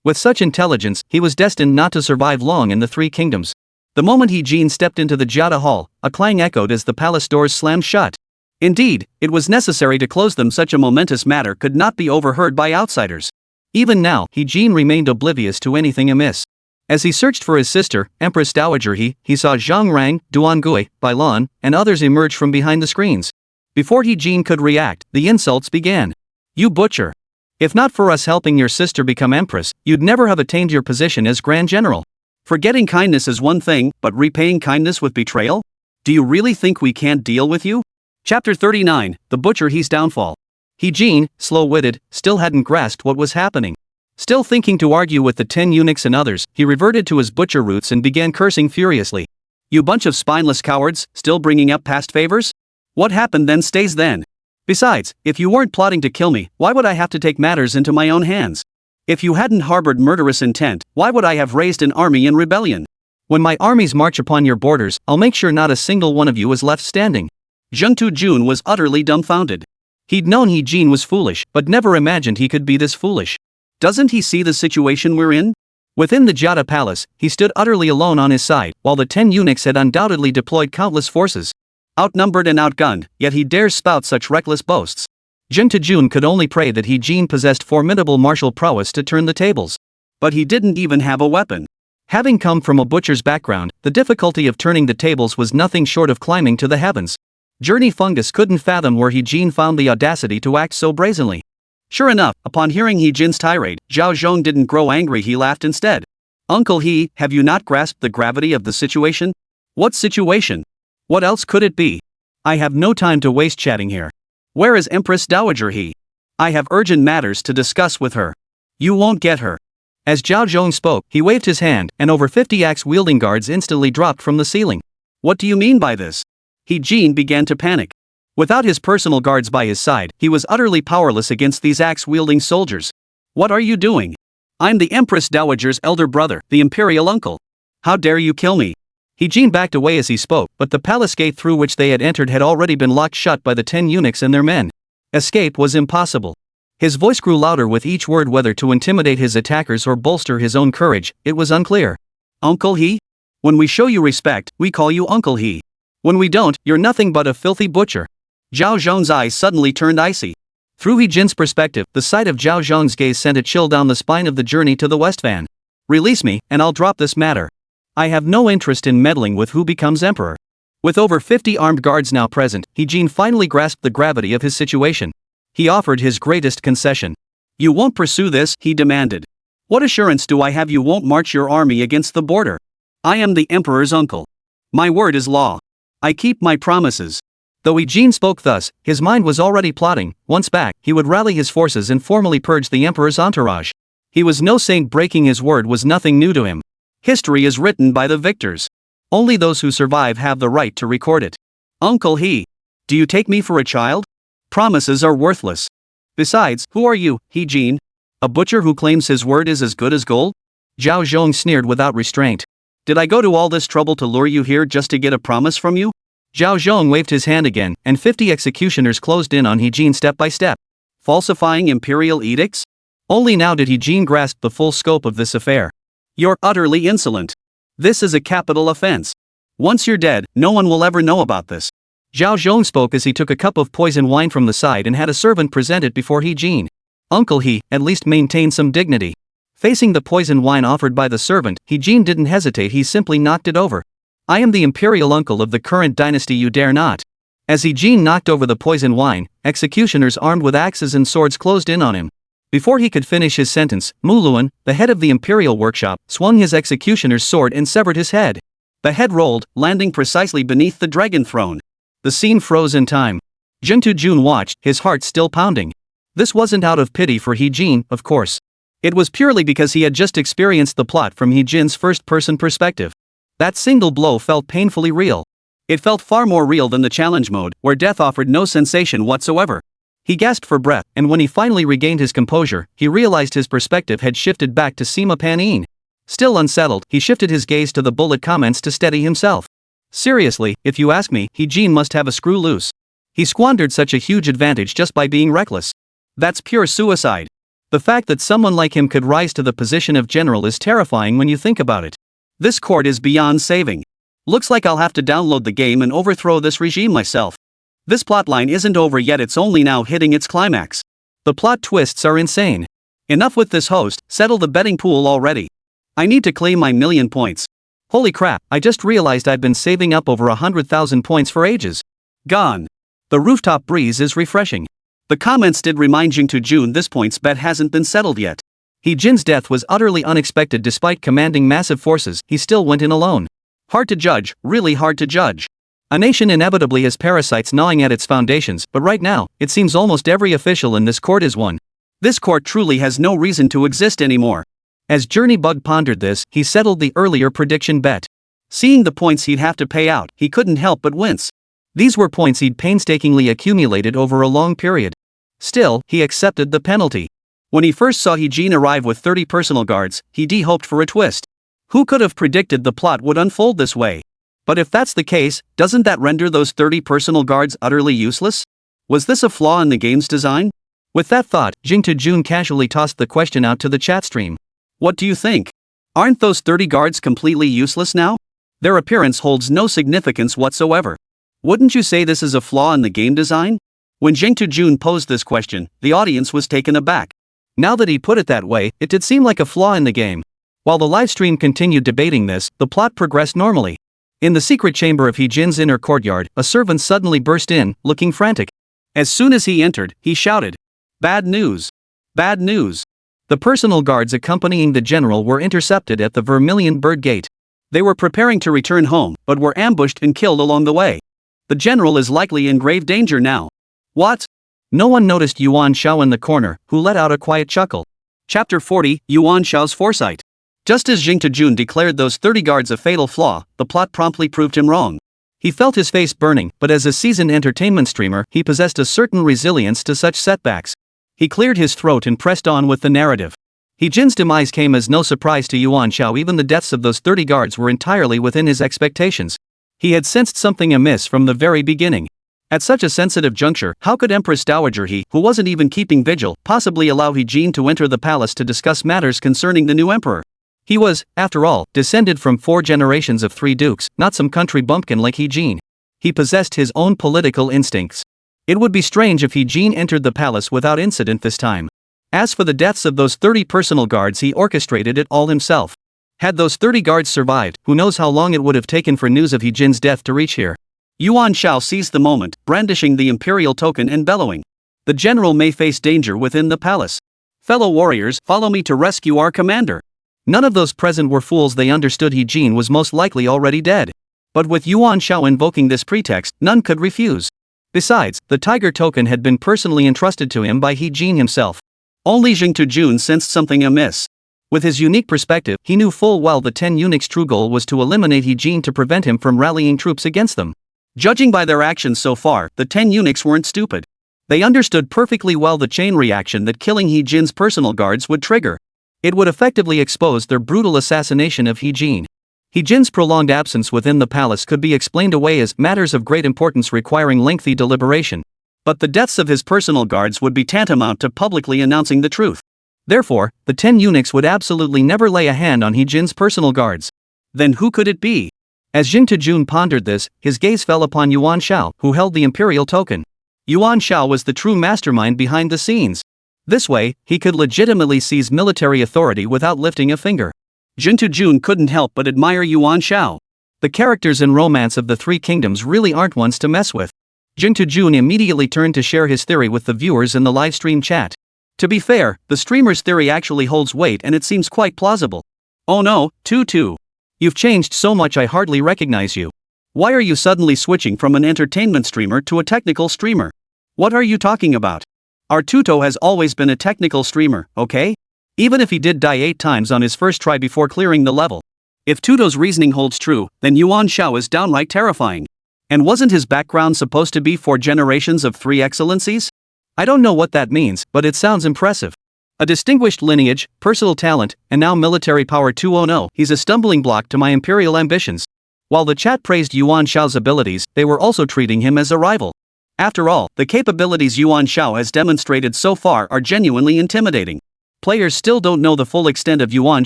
With such intelligence, he was destined not to survive long in the Three Kingdoms. The moment He Jin stepped into the Jiada Hall, a clang echoed as the palace doors slammed shut. Indeed, it was necessary to close them. Such a momentous matter could not be overheard by outsiders. Even now, He Jin remained oblivious to anything amiss. As he searched for his sister, Empress Dowager he saw Zhang Rang, Duan Gui, Bailan, and others emerge from behind the screens. Before Jin could react, the insults began. You butcher. If not for us helping your sister become empress, you'd never have attained your position as Grand General. Forgetting kindness is one thing, but repaying kindness with betrayal? Do you really think we can't deal with you? Chapter 39, The Butcher He's Downfall. Jin, slow-witted, still hadn't grasped what was happening. Still thinking to argue with the 10 eunuchs and others, he reverted to his butcher roots and began cursing furiously. You bunch of spineless cowards, still bringing up past favors? What happened then stays then. Besides, if you weren't plotting to kill me, why would I have to take matters into my own hands? If you hadn't harbored murderous intent, why would I have raised an army in rebellion? When my armies march upon your borders, I'll make sure not a single one of you is left standing. Zheng Tujun was utterly dumbfounded. He'd known Jin was foolish, but never imagined he could be this foolish. Doesn't he see the situation we're in? Within the Jada Palace, he stood utterly alone on his side, while the 10 eunuchs had undoubtedly deployed countless forces. Outnumbered and outgunned, yet he dares spout such reckless boasts. Zheng Tujun could only pray that Jin possessed formidable martial prowess to turn the tables. But he didn't even have a weapon. Having come from a butcher's background, the difficulty of turning the tables was nothing short of climbing to the heavens. Journey Fungus couldn't fathom where Jin found the audacity to act so brazenly. Sure enough, upon hearing Jin's tirade, Zhao Zhong didn't grow angry, he laughed instead. Uncle He, have you not grasped the gravity of the situation? What situation? What else could it be? I have no time to waste chatting here. Where is Empress Dowager He? I have urgent matters to discuss with her. You won't get her. As Zhao Zhong spoke, he waved his hand, and over 50 axe-wielding guards instantly dropped from the ceiling. What do you mean by this? Jin began to panic. Without his personal guards by his side, he was utterly powerless against these axe-wielding soldiers. What are you doing? I'm the Empress Dowager's elder brother, the imperial uncle. How dare you kill me? Jin backed away as he spoke, but the palace gate through which they had entered had already been locked shut by the 10 eunuchs and their men. Escape was impossible. His voice grew louder with each word, whether to intimidate his attackers or bolster his own courage, it was unclear. Uncle He? When we show you respect, we call you Uncle He. When we don't, you're nothing but a filthy butcher. Zhao Zhong's eyes suddenly turned icy. Through Jin's perspective, the sight of Zhao Zhong's gaze sent a chill down the spine of the journey to the West Van. Release me, and I'll drop this matter. I have no interest in meddling with who becomes emperor. With over 50 armed guards now present, Jin finally grasped the gravity of his situation. He offered his greatest concession. You won't pursue this, he demanded. What assurance do I have you won't march your army against the border? I am the emperor's uncle. My word is law. I keep my promises. Though Jin spoke thus, his mind was already plotting. Once back, he would rally his forces and formally purge the emperor's entourage. He was no saint, breaking his word was nothing new to him. History is written by the victors. Only those who survive have the right to record it. Uncle He, do you take me for a child? Promises are worthless. Besides, who are you, Jin? A butcher who claims his word is as good as gold? Zhao Zhong sneered without restraint. Did I go to all this trouble to lure you here just to get a promise from you? Zhao Zhong waved his hand again, and 50 executioners closed in on Jin step by step. Falsifying imperial edicts? Only now did Jin grasp the full scope of this affair. You're utterly insolent. This is a capital offense. Once you're dead, no one will ever know about this. Zhao Zhong spoke as he took a cup of poison wine from the side and had a servant present it before Jin. Uncle He, at least maintain some dignity. Facing the poison wine offered by the servant, Jin didn't hesitate, he simply knocked it over. I am the imperial uncle of the current dynasty, you dare not. As Jin knocked over the poison wine, executioners armed with axes and swords closed in on him. Before he could finish his sentence, Muluan, the head of the imperial workshop, swung his executioner's sword and severed his head. The head rolled, landing precisely beneath the dragon throne. The scene froze in time. Zheng Tujun watched, his heart still pounding. This wasn't out of pity for Jin, of course. It was purely because he had just experienced the plot from Jin's first-person perspective. That single blow felt painfully real. It felt far more real than the challenge mode, where death offered no sensation whatsoever. He gasped for breath, and when he finally regained his composure, he realized his perspective had shifted back to Sima Panyin. Still unsettled, he shifted his gaze to the bullet comments to steady himself. Seriously, if you ask me, Jin must have a screw loose. He squandered such a huge advantage just by being reckless. That's pure suicide. The fact that someone like him could rise to the position of general is terrifying when you think about it. This court is beyond saving. Looks like I'll have to download the game and overthrow this regime myself. This plotline isn't over yet, it's only now hitting its climax. The plot twists are insane. Enough with this host, settle the betting pool already. I need to claim my 1,000,000 points. Holy crap, I just realized I've been saving up over 100,000 points for ages. Gone. The rooftop breeze is refreshing. The comments did remind Jing Jun this point's bet hasn't been settled yet. He Jin's death was utterly unexpected. Despite commanding massive forces, he still went in alone. Hard to judge, really hard to judge. A nation inevitably has parasites gnawing at its foundations, but right now, it seems almost every official in this court is one. This court truly has no reason to exist anymore. As Journey Bug pondered this, he settled the earlier prediction bet. Seeing the points he'd have to pay out, he couldn't help but wince. These were points he'd painstakingly accumulated over a long period. Still, he accepted the penalty. When he first saw Jin arrive with 30 personal guards, he hoped for a twist. Who could have predicted the plot would unfold this way? But if that's the case, doesn't that render those 30 personal guards utterly useless? Was this a flaw in the game's design? With that thought, Jing Jun casually tossed the question out to the chat stream. What do you think? Aren't those 30 guards completely useless now? Their appearance holds no significance whatsoever. Wouldn't you say this is a flaw in the game design? When Jing Jun posed this question, the audience was taken aback. Now that he put it that way, it did seem like a flaw in the game. While the livestream continued debating this, the plot progressed normally. In the secret chamber of Jin's inner courtyard, a servant suddenly burst in, looking frantic. As soon as he entered, he shouted, "Bad news! Bad news!" The personal guards accompanying the general were intercepted at the Vermilion Bird Gate. They were preparing to return home, but were ambushed and killed along the way. The general is likely in grave danger now. What? No one noticed Yuan Shao in the corner, who let out a quiet chuckle. Chapter 40, Yuan Shao's Foresight. Just as Jing Jun declared those 30 guards a fatal flaw, the plot promptly proved him wrong. He felt his face burning, but as a seasoned entertainment streamer, he possessed a certain resilience to such setbacks. He cleared his throat and pressed on with the narrative. Jin's demise came as no surprise to Yuan Shao. Even the deaths of those 30 guards were entirely within his expectations. He had sensed something amiss from the very beginning. At such a sensitive juncture, how could Empress Dowager He, who wasn't even keeping vigil, possibly allow Jin to enter the palace to discuss matters concerning the new emperor? He was, after all, descended from 4 generations of 3 dukes, not some country bumpkin like Jin. He possessed his own political instincts. It would be strange if Jin entered the palace without incident this time. As for the deaths of those 30 personal guards, he orchestrated it all himself. Had those 30 guards survived, who knows how long it would have taken for news of Jin's death to reach here. Yuan Shao seized the moment, brandishing the imperial token and bellowing. The general may face danger within the palace. Fellow warriors, follow me to rescue our commander. None of those present were fools. They understood Jin was most likely already dead. But with Yuan Shao invoking this pretext, none could refuse. Besides, the tiger token had been personally entrusted to him by Jin himself. Only Jing Jun sensed something amiss. With his unique perspective, he knew full well the 10 eunuchs' true goal was to eliminate Jin to prevent him from rallying troops against them. Judging by their actions so far, the 10 eunuchs weren't stupid. They understood perfectly well the chain reaction that killing Jin's personal guards would trigger. It would effectively expose their brutal assassination of Jin. Jin's prolonged absence within the palace could be explained away as matters of great importance requiring lengthy deliberation. But the deaths of his personal guards would be tantamount to publicly announcing the truth. Therefore, the 10 eunuchs would absolutely never lay a hand on Jin's personal guards. Then who could it be? As Jing Jun pondered this, his gaze fell upon Yuan Shao, who held the imperial token. Yuan Shao was the true mastermind behind the scenes. This way, he could legitimately seize military authority without lifting a finger. Jing Jun couldn't help but admire Yuan Shao. The characters in Romance of the Three Kingdoms really aren't ones to mess with. Jing Jun immediately turned to share his theory with the viewers in the livestream chat. To be fair, the streamer's theory actually holds weight and it seems quite plausible. Oh no, Tutu. You've changed so much I hardly recognize you. Why are you suddenly switching from an entertainment streamer to a technical streamer? What are you talking about? Our Tuto has always been a technical streamer, okay? Even if he did die 8 times on his first try before clearing the level. If Tuto's reasoning holds true, then Yuan Shao is downright terrifying. And wasn't his background supposed to be 4 generations of 3 excellencies? I don't know what that means, but it sounds impressive. A distinguished lineage, personal talent, and now military power 2.0, he's a stumbling block to my imperial ambitions. While the chat praised Yuan Shao's abilities, they were also treating him as a rival. After all, the capabilities Yuan Shao has demonstrated so far are genuinely intimidating. Players still don't know the full extent of Yuan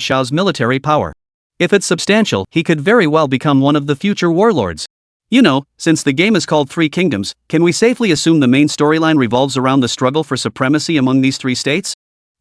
Shao's military power. If it's substantial, he could very well become one of the future warlords. You know, since the game is called Three Kingdoms, can we safely assume the main storyline revolves around the struggle for supremacy among these 3 states?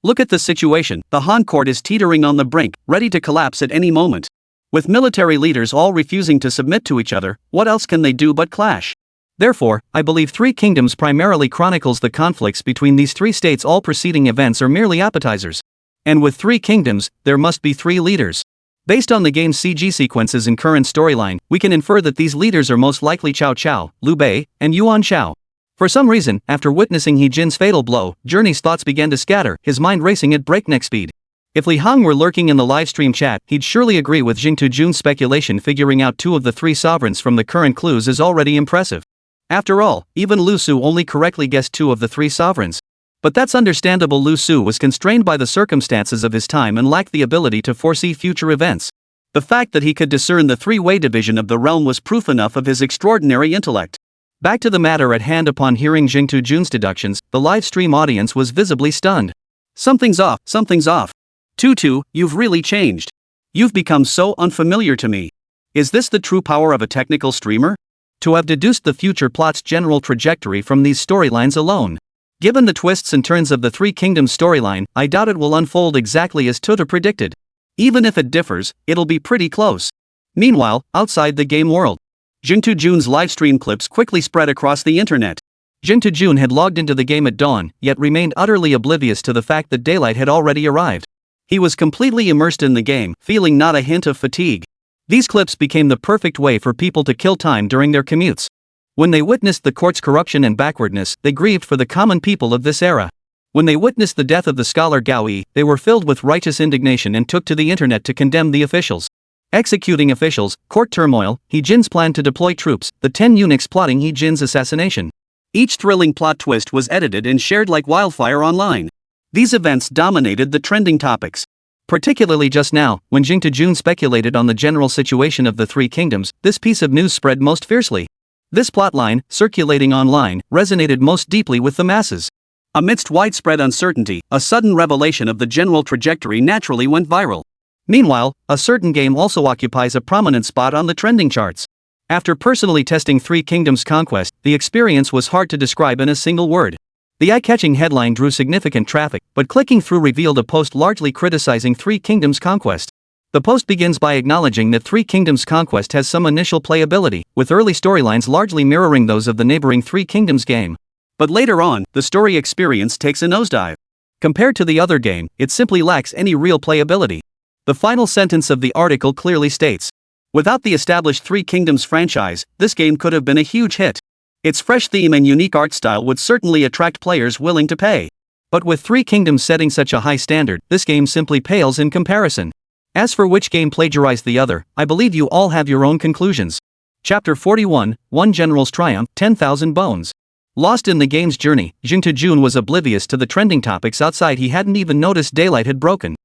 Look at the situation. The Han court is teetering on the brink, ready to collapse at any moment. With military leaders all refusing to submit to each other, what else can they do but clash? Therefore, I believe Three Kingdoms primarily chronicles the conflicts between these three states. All preceding events are merely appetizers. And with Three Kingdoms, there must be three leaders. Based on the game's CG sequences and current storyline, we can infer that these leaders are most likely Cao Cao, Liu Bei, and Yuan Shao. For some reason, after witnessing He Jin's fatal blow, Journey's thoughts began to scatter, his mind racing at breakneck speed. If Lí Héng were lurking in the livestream chat, he'd surely agree with Jing Jun's speculation. Figuring out two of the three sovereigns from the current clues is already impressive. After all, even Lu Su only correctly guessed two of the three sovereigns. But that's understandable. Lu Su was constrained by the circumstances of his time and lacked the ability to foresee future events. The fact that he could discern the three-way division of the realm was proof enough of his extraordinary intellect. Back to the matter at hand. Upon hearing Jing Jun's deductions, the livestream audience was visibly stunned. Something's off, something's off. Tutu, you've really changed. You've become so unfamiliar to me. Is this the true power of a technical streamer? To have deduced the future plot's general trajectory from these storylines alone. Given the twists and turns of the Three Kingdoms storyline, I doubt it will unfold exactly as Tutu predicted. Even if it differs, it'll be pretty close. Meanwhile, outside the game world, Jing Jun's livestream clips quickly spread across the internet. Jing Jun had logged into the game at dawn, yet remained utterly oblivious to the fact that daylight had already arrived. He was completely immersed in the game, feeling not a hint of fatigue. These clips became the perfect way for people to kill time during their commutes. When they witnessed the court's corruption and backwardness, they grieved for the common people of this era. When they witnessed the death of the scholar Gao Yi, they were filled with righteous indignation and took to the internet to condemn the officials. Executing officials, court turmoil, He Jin's plan to deploy troops, the 10 eunuchs plotting He Jin's assassination. Each thrilling plot twist was edited and shared like wildfire online. These events dominated the trending topics. Particularly just now, when Jing Jun speculated on the general situation of the Three Kingdoms, this piece of news spread most fiercely. This plotline, circulating online, resonated most deeply with the masses. Amidst widespread uncertainty, a sudden revelation of the general trajectory naturally went viral. Meanwhile, a certain game also occupies a prominent spot on the trending charts. After personally testing Three Kingdoms Conquest, the experience was hard to describe in a single word. The eye-catching headline drew significant traffic, but clicking through revealed a post largely criticizing Three Kingdoms Conquest. The post begins by acknowledging that Three Kingdoms Conquest has some initial playability, with early storylines largely mirroring those of the neighboring Three Kingdoms game. But later on, the story experience takes a nosedive. Compared to the other game, it simply lacks any real playability. The final sentence of the article clearly states, without the established Three Kingdoms franchise, this game could have been a huge hit. Its fresh theme and unique art style would certainly attract players willing to pay. But with Three Kingdoms setting such a high standard, this game simply pales in comparison. As for which game plagiarized the other, I believe you all have your own conclusions. Chapter 41, One General's Triumph, 10,000 Bones. Lost in the game's journey, Jing Jun was oblivious to the trending topics outside. He hadn't even noticed daylight had broken.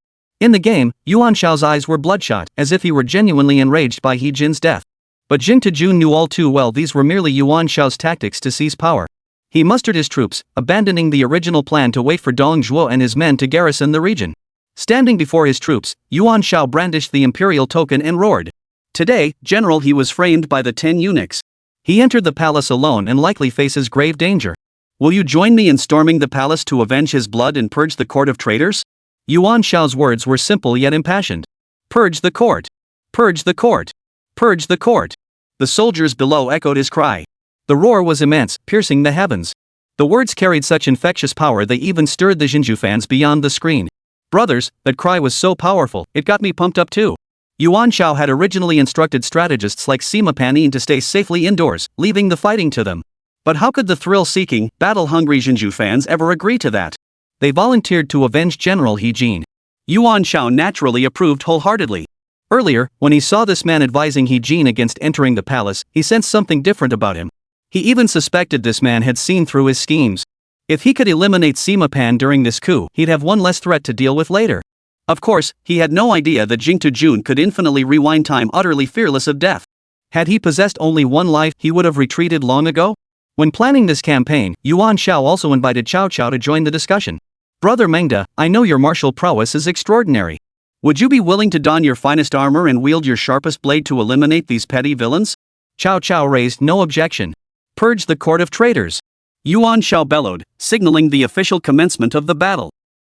In the game, Yuan Shao's eyes were bloodshot, as if he were genuinely enraged by He Jin's death. But Jing Jun knew all too well these were merely Yuan Shao's tactics to seize power. He mustered his troops, abandoning the original plan to wait for Dong Zhuo and his men to garrison the region. Standing before his troops, Yuan Shao brandished the imperial token and roared. Today, General, he was framed by the 10 eunuchs. He entered the palace alone and likely faces grave danger. Will you join me in storming the palace to avenge his blood and purge the court of traitors? Yuan Shao's words were simple yet impassioned. Purge the court! Purge the court! Purge the court! The soldiers below echoed his cry. The roar was immense, piercing the heavens. The words carried such infectious power they even stirred the Xinju fans beyond the screen. Brothers, that cry was so powerful, it got me pumped up too. Yuan Shao had originally instructed strategists like Sima Panyin to stay safely indoors, leaving the fighting to them. But how could the thrill-seeking, battle-hungry Xinju fans ever agree to that? They volunteered to avenge General He Jin. Yuan Shao naturally approved wholeheartedly. Earlier, when he saw this man advising He Jin against entering the palace, he sensed something different about him. He even suspected this man had seen through his schemes. If he could eliminate Sima Pan during this coup, he'd have one less threat to deal with later. Of course, he had no idea that Jing Jun could infinitely rewind time, utterly fearless of death. Had he possessed only one life, he would have retreated long ago. When planning this campaign, Yuan Shao also invited Cao Cao to join the discussion. Brother Mengda, I know your martial prowess is extraordinary. Would you be willing to don your finest armor and wield your sharpest blade to eliminate these petty villains? Cao Cao raised no objection. Purge the court of traitors! Yuan Shao bellowed, signaling the official commencement of the battle.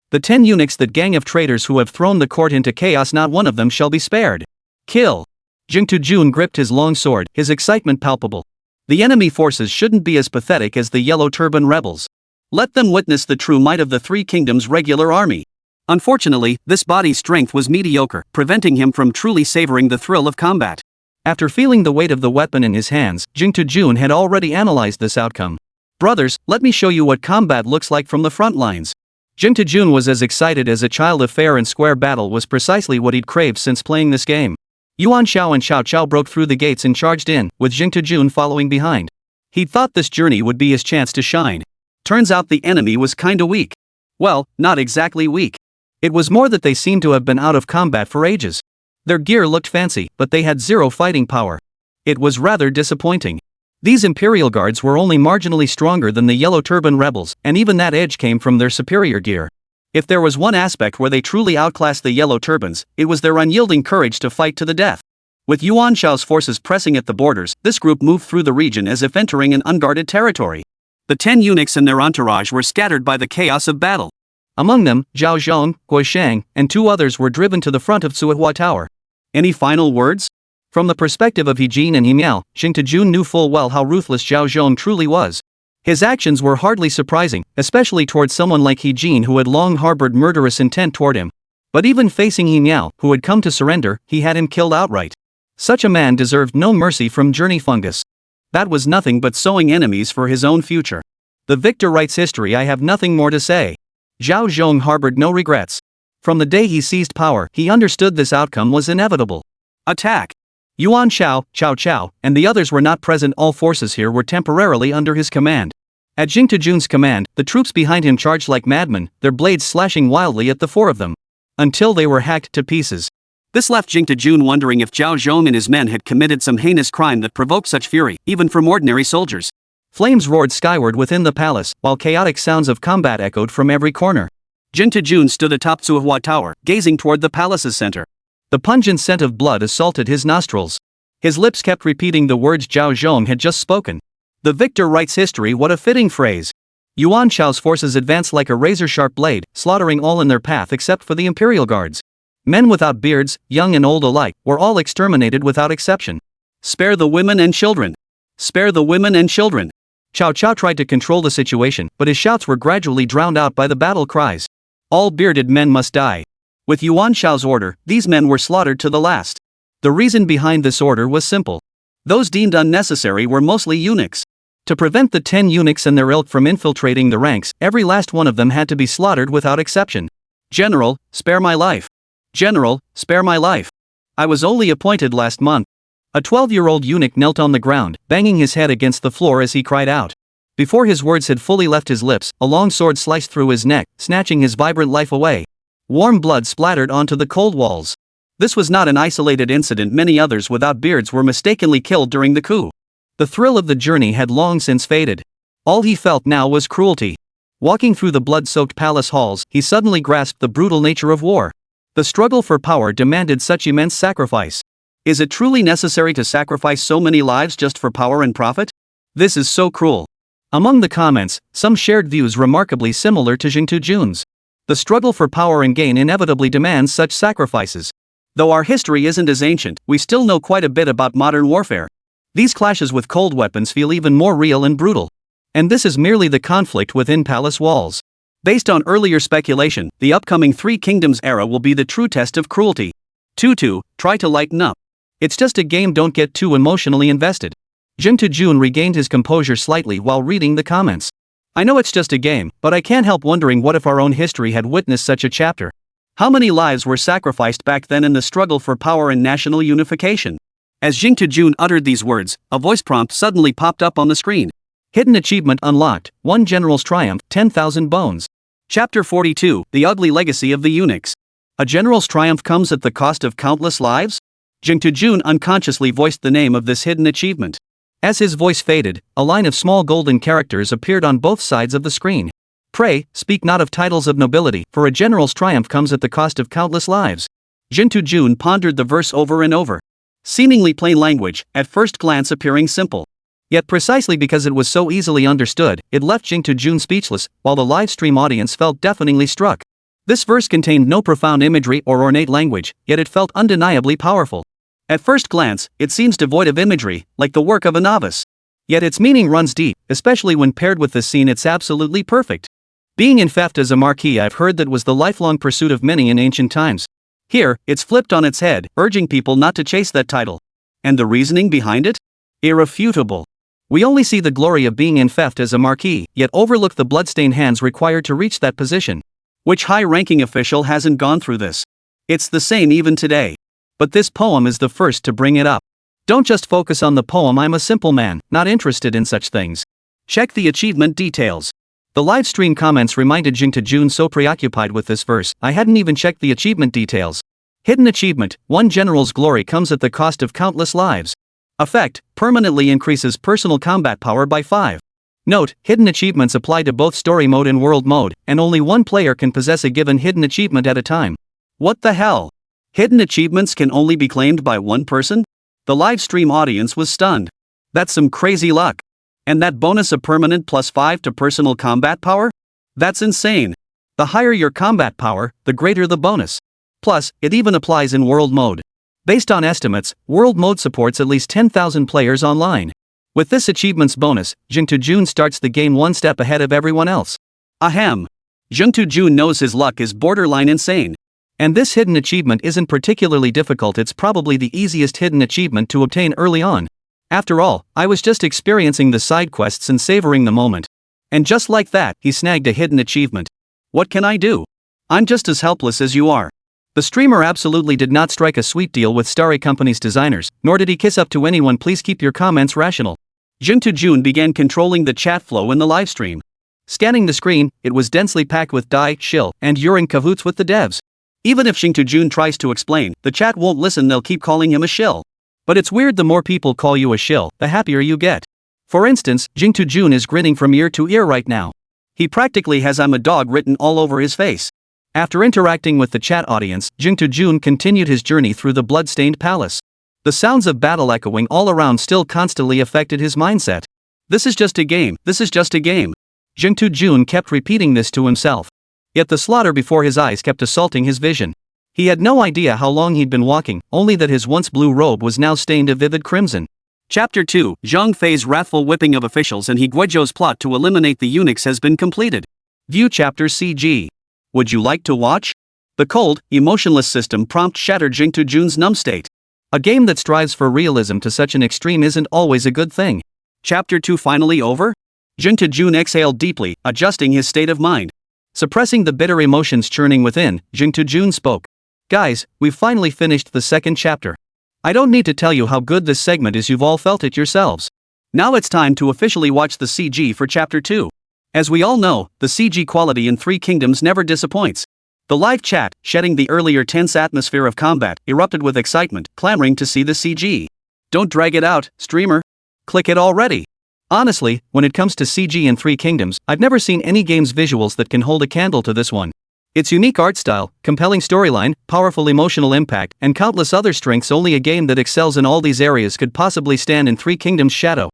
The 10 eunuchs, that gang of traitors who have thrown the court into chaos, not one of them shall be spared. Kill! Jing Jun gripped his long sword, his excitement palpable. The enemy forces shouldn't be as pathetic as the Yellow Turban rebels. Let them witness the true might of the Three Kingdoms' regular army. Unfortunately, this body's strength was mediocre, preventing him from truly savoring the thrill of combat. After feeling the weight of the weapon in his hands, Jing Jun had already analyzed this outcome. Brothers, let me show you what combat looks like from the front lines. Jing Jun was as excited as a child if fair and square battle was precisely what he'd craved since playing this game. Yuan Xiao and Xiao Qiao broke through the gates and charged in, with Jing Jun following behind. He'd thought this journey would be his chance to shine. Turns out the enemy was kinda weak. Well, not exactly weak. It was more that they seemed to have been out of combat for ages. Their gear looked fancy, but they had zero fighting power. It was rather disappointing. These Imperial Guards were only marginally stronger than the Yellow Turban rebels, and even that edge came from their superior gear. If there was one aspect where they truly outclassed the Yellow Turbans, it was their unyielding courage to fight to the death. With Yuan Xiao's forces pressing at the borders, this group moved through the region as if entering an unguarded territory. The 10 eunuchs and their entourage were scattered by the chaos of battle. Among them, Zhao Zhong, Guishang, and 2 others were driven to the front of Suihua Tower. Any final words? From the perspective of He Jin and He Miao, Jing Jun knew full well how ruthless Zhao Zhong truly was. His actions were hardly surprising, especially towards someone like He Jin who had long harbored murderous intent toward him. But even facing He Miao, who had come to surrender, he had him killed outright. Such a man deserved no mercy from Journey Fungus. That was nothing but sowing enemies for his own future. The victor writes history. I have nothing more to say. Zhao Zhong harbored no regrets. From the day he seized power, he understood this outcome was inevitable. Attack! Yuan Xiao, Qiao Qiao, and the others were not present. All forces here were temporarily under his command. At Jing Jun's command, the troops behind him charged like madmen, their blades slashing wildly at the 4 of them. Until they were hacked to pieces. This left Jing Jun wondering if Zhao Zhong and his men had committed some heinous crime that provoked such fury, even from ordinary soldiers. Flames roared skyward within the palace, while chaotic sounds of combat echoed from every corner. Jing Jun stood atop Suihua Tower, gazing toward the palace's center. The pungent scent of blood assaulted his nostrils. His lips kept repeating the words Zhao Zhong had just spoken. The victor writes history. What a fitting phrase. Yuan Xiao's forces advanced like a razor-sharp blade, slaughtering all in their path except for the Imperial Guards. Men without beards, young and old alike, were all exterminated without exception. Spare the women and children. Spare the women and children. Qiao Qiao tried to control the situation, but his shouts were gradually drowned out by the battle cries. All bearded men must die. With Yuan Xiao's order, these men were slaughtered to the last. The reason behind this order was simple. Those deemed unnecessary were mostly eunuchs. To prevent the 10 eunuchs and their ilk from infiltrating the ranks, every last one of them had to be slaughtered without exception. General, spare my life. General, spare my life. I was only appointed last month. A 12-year-old eunuch knelt on the ground, banging his head against the floor as he cried out. Before his words had fully left his lips, a long sword sliced through his neck, snatching his vibrant life away. Warm blood splattered onto the cold walls. This was not an isolated incident. Many others without beards were mistakenly killed during the coup. The thrill of the journey had long since faded. All he felt now was cruelty. Walking through the blood-soaked palace halls, he suddenly grasped the brutal nature of war. The struggle for power demanded such immense sacrifice. Is it truly necessary to sacrifice so many lives just for power and profit? This is so cruel. Among the comments, some shared views remarkably similar to Jing Jun's. The struggle for power and gain inevitably demands such sacrifices. Though our history isn't as ancient, we still know quite a bit about modern warfare. These clashes with cold weapons feel even more real and brutal. And this is merely the conflict within palace walls. Based on earlier speculation, the upcoming Three Kingdoms era will be the true test of cruelty. Tutu, try to lighten up. It's just a game, don't get too emotionally invested. Jing Jun regained his composure slightly while reading the comments. I know it's just a game, but I can't help wondering what if our own history had witnessed such a chapter. How many lives were sacrificed back then in the struggle for power and national unification? As Jing Jun uttered these words, a voice prompt suddenly popped up on the screen. Hidden achievement unlocked, 1 General's Triumph, 10,000 bones. Chapter 42, The Ugly Legacy of the Eunuchs. A general's triumph comes at the cost of countless lives? Jing Jun unconsciously voiced the name of this hidden achievement. As his voice faded, a line of small golden characters appeared on both sides of the screen. Pray, speak not of titles of nobility, for a general's triumph comes at the cost of countless lives. Jing Jun pondered the verse over and over. Seemingly plain language, at first glance appearing simple. Yet precisely because it was so easily understood, it left Jing Jun speechless, while the livestream audience felt deafeningly struck. This verse contained no profound imagery or ornate language, yet it felt undeniably powerful. At first glance, it seems devoid of imagery, like the work of a novice. Yet its meaning runs deep, especially when paired with this scene. It's absolutely perfect. Being infeft as a marquis, I've heard that was the lifelong pursuit of many in ancient times. Here, it's flipped on its head, urging people not to chase that title. And the reasoning behind it? Irrefutable. We only see the glory of being infeft as a marquis, yet overlook the bloodstained hands required to reach that position. Which high-ranking official hasn't gone through this? It's the same even today. But this poem is the first to bring it up. Don't just focus on the poem. I'm a simple man, not interested in such things. Check the achievement details. The livestream comments reminded Jun so preoccupied with this verse, I hadn't even checked the achievement details. Hidden achievement, one general's glory comes at the cost of countless lives. Effect, permanently increases personal combat power by 5. Note, hidden achievements apply to both story mode and world mode, and only one player can possess a given hidden achievement at a time. What the hell? Hidden achievements can only be claimed by one person? The live stream audience was stunned. That's some crazy luck. And that bonus of permanent +5 to personal combat power? That's insane. The higher your combat power, the greater the bonus. Plus, it even applies in world mode. Based on estimates, world mode supports at least 10,000 players online. With this achievement's bonus, Jun starts the game one step ahead of everyone else. Ahem. Jun knows his luck is borderline insane. And this hidden achievement isn't particularly difficult. It's probably the easiest hidden achievement to obtain early on. After all, I was just experiencing the side quests and savoring the moment. And just like that, he snagged a hidden achievement. What can I do? I'm just as helpless as you are. The streamer absolutely did not strike a sweet deal with Starry Company's designers, nor did he kiss up to anyone. Please keep your comments rational. Jun began controlling the chat flow in the livestream. Scanning the screen, it was densely packed with Dai, Shill, and you're in cahoots with the devs. Even if Jun tries to explain, the chat won't listen. They'll keep calling him a shill. But it's weird, the more people call you a shill, the happier you get. For instance, Jun is grinning from ear to ear right now. He practically has "I'm a dog" written all over his face. After interacting with the chat audience, Jun continued his journey through the blood-stained palace. The sounds of battle echoing all around still constantly affected his mindset. This is just a game, this is just a game. Jun kept repeating this to himself. Yet the slaughter before his eyes kept assaulting his vision. He had no idea how long he'd been walking, only that his once blue robe was now stained a vivid crimson. Chapter 2, Zhang Fei's wrathful whipping of officials and He Guizhou's plot to eliminate the eunuchs has been completed. View chapter CG. Would you like to watch? The cold, emotionless system prompt shattered Jun's numb state. A game that strives for realism to such an extreme isn't always a good thing. Chapter 2 finally over? Jun exhaled deeply, adjusting his state of mind. Suppressing the bitter emotions churning within, Jun spoke. Guys, we've finally finished the second chapter. I don't need to tell you how good this segment is, you've all felt it yourselves. Now it's time to officially watch the CG for chapter 2. As we all know, the CG quality in Three Kingdoms never disappoints. The live chat, shedding the earlier tense atmosphere of combat, erupted with excitement, clamoring to see the CG. Don't drag it out, streamer. Click it already. Honestly, when it comes to CG in Three Kingdoms, I've never seen any game's visuals that can hold a candle to this one. Its unique art style, compelling storyline, powerful emotional impact, and countless other strengths, only a game that excels in all these areas could possibly stand in Three Kingdoms' shadow.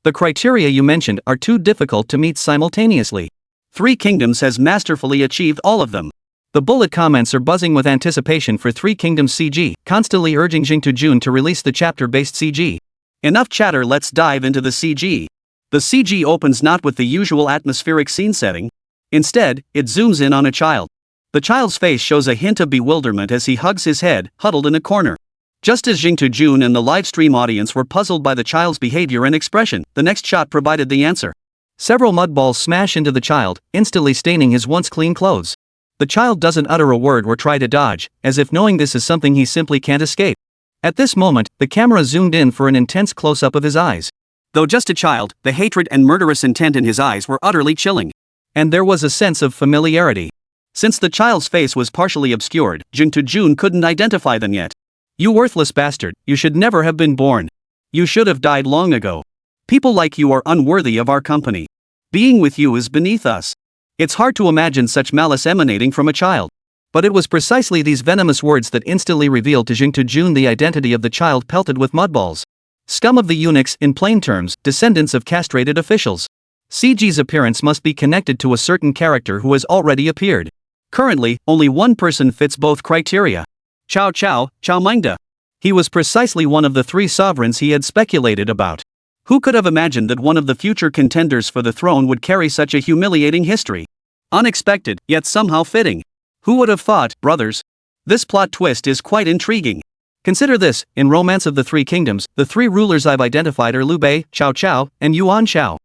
The criteria you mentioned are too difficult to meet simultaneously. Three Kingdoms has masterfully achieved all of them. The bullet comments are buzzing with anticipation for Three Kingdoms CG, constantly urging Jun to release the chapter-based CG. Enough chatter, let's dive into the CG. The CG opens not with the usual atmospheric scene setting. Instead, it zooms in on a child. The child's face shows a hint of bewilderment as he hugs his head, huddled in a corner. Just as Jun and the livestream audience were puzzled by the child's behavior and expression, the next shot provided the answer. Several mud balls smash into the child, instantly staining his once clean clothes. The child doesn't utter a word or try to dodge, as if knowing this is something he simply can't escape. At this moment, the camera zoomed in for an intense close-up of his eyes. Though just a child, the hatred and murderous intent in his eyes were utterly chilling. And there was a sense of familiarity. Since the child's face was partially obscured, Jun couldn't identify them yet. You worthless bastard, you should never have been born. You should have died long ago. People like you are unworthy of our company. Being with you is beneath us. It's hard to imagine such malice emanating from a child. But it was precisely these venomous words that instantly revealed to Jun the identity of the child pelted with mudballs. Scum of the eunuchs, in plain terms, descendants of castrated officials. CG's appearance must be connected to a certain character who has already appeared. Currently, only one person fits both criteria. Chao Mingda. He was precisely one of the three sovereigns he had speculated about. Who could have imagined that one of the future contenders for the throne would carry such a humiliating history? Unexpected, yet somehow fitting. Who would have thought, brothers? This plot twist is quite intriguing. Consider this: in Romance of the Three Kingdoms, the three rulers I've identified are Liu Bei, Cao Cao, and Yuan Shao.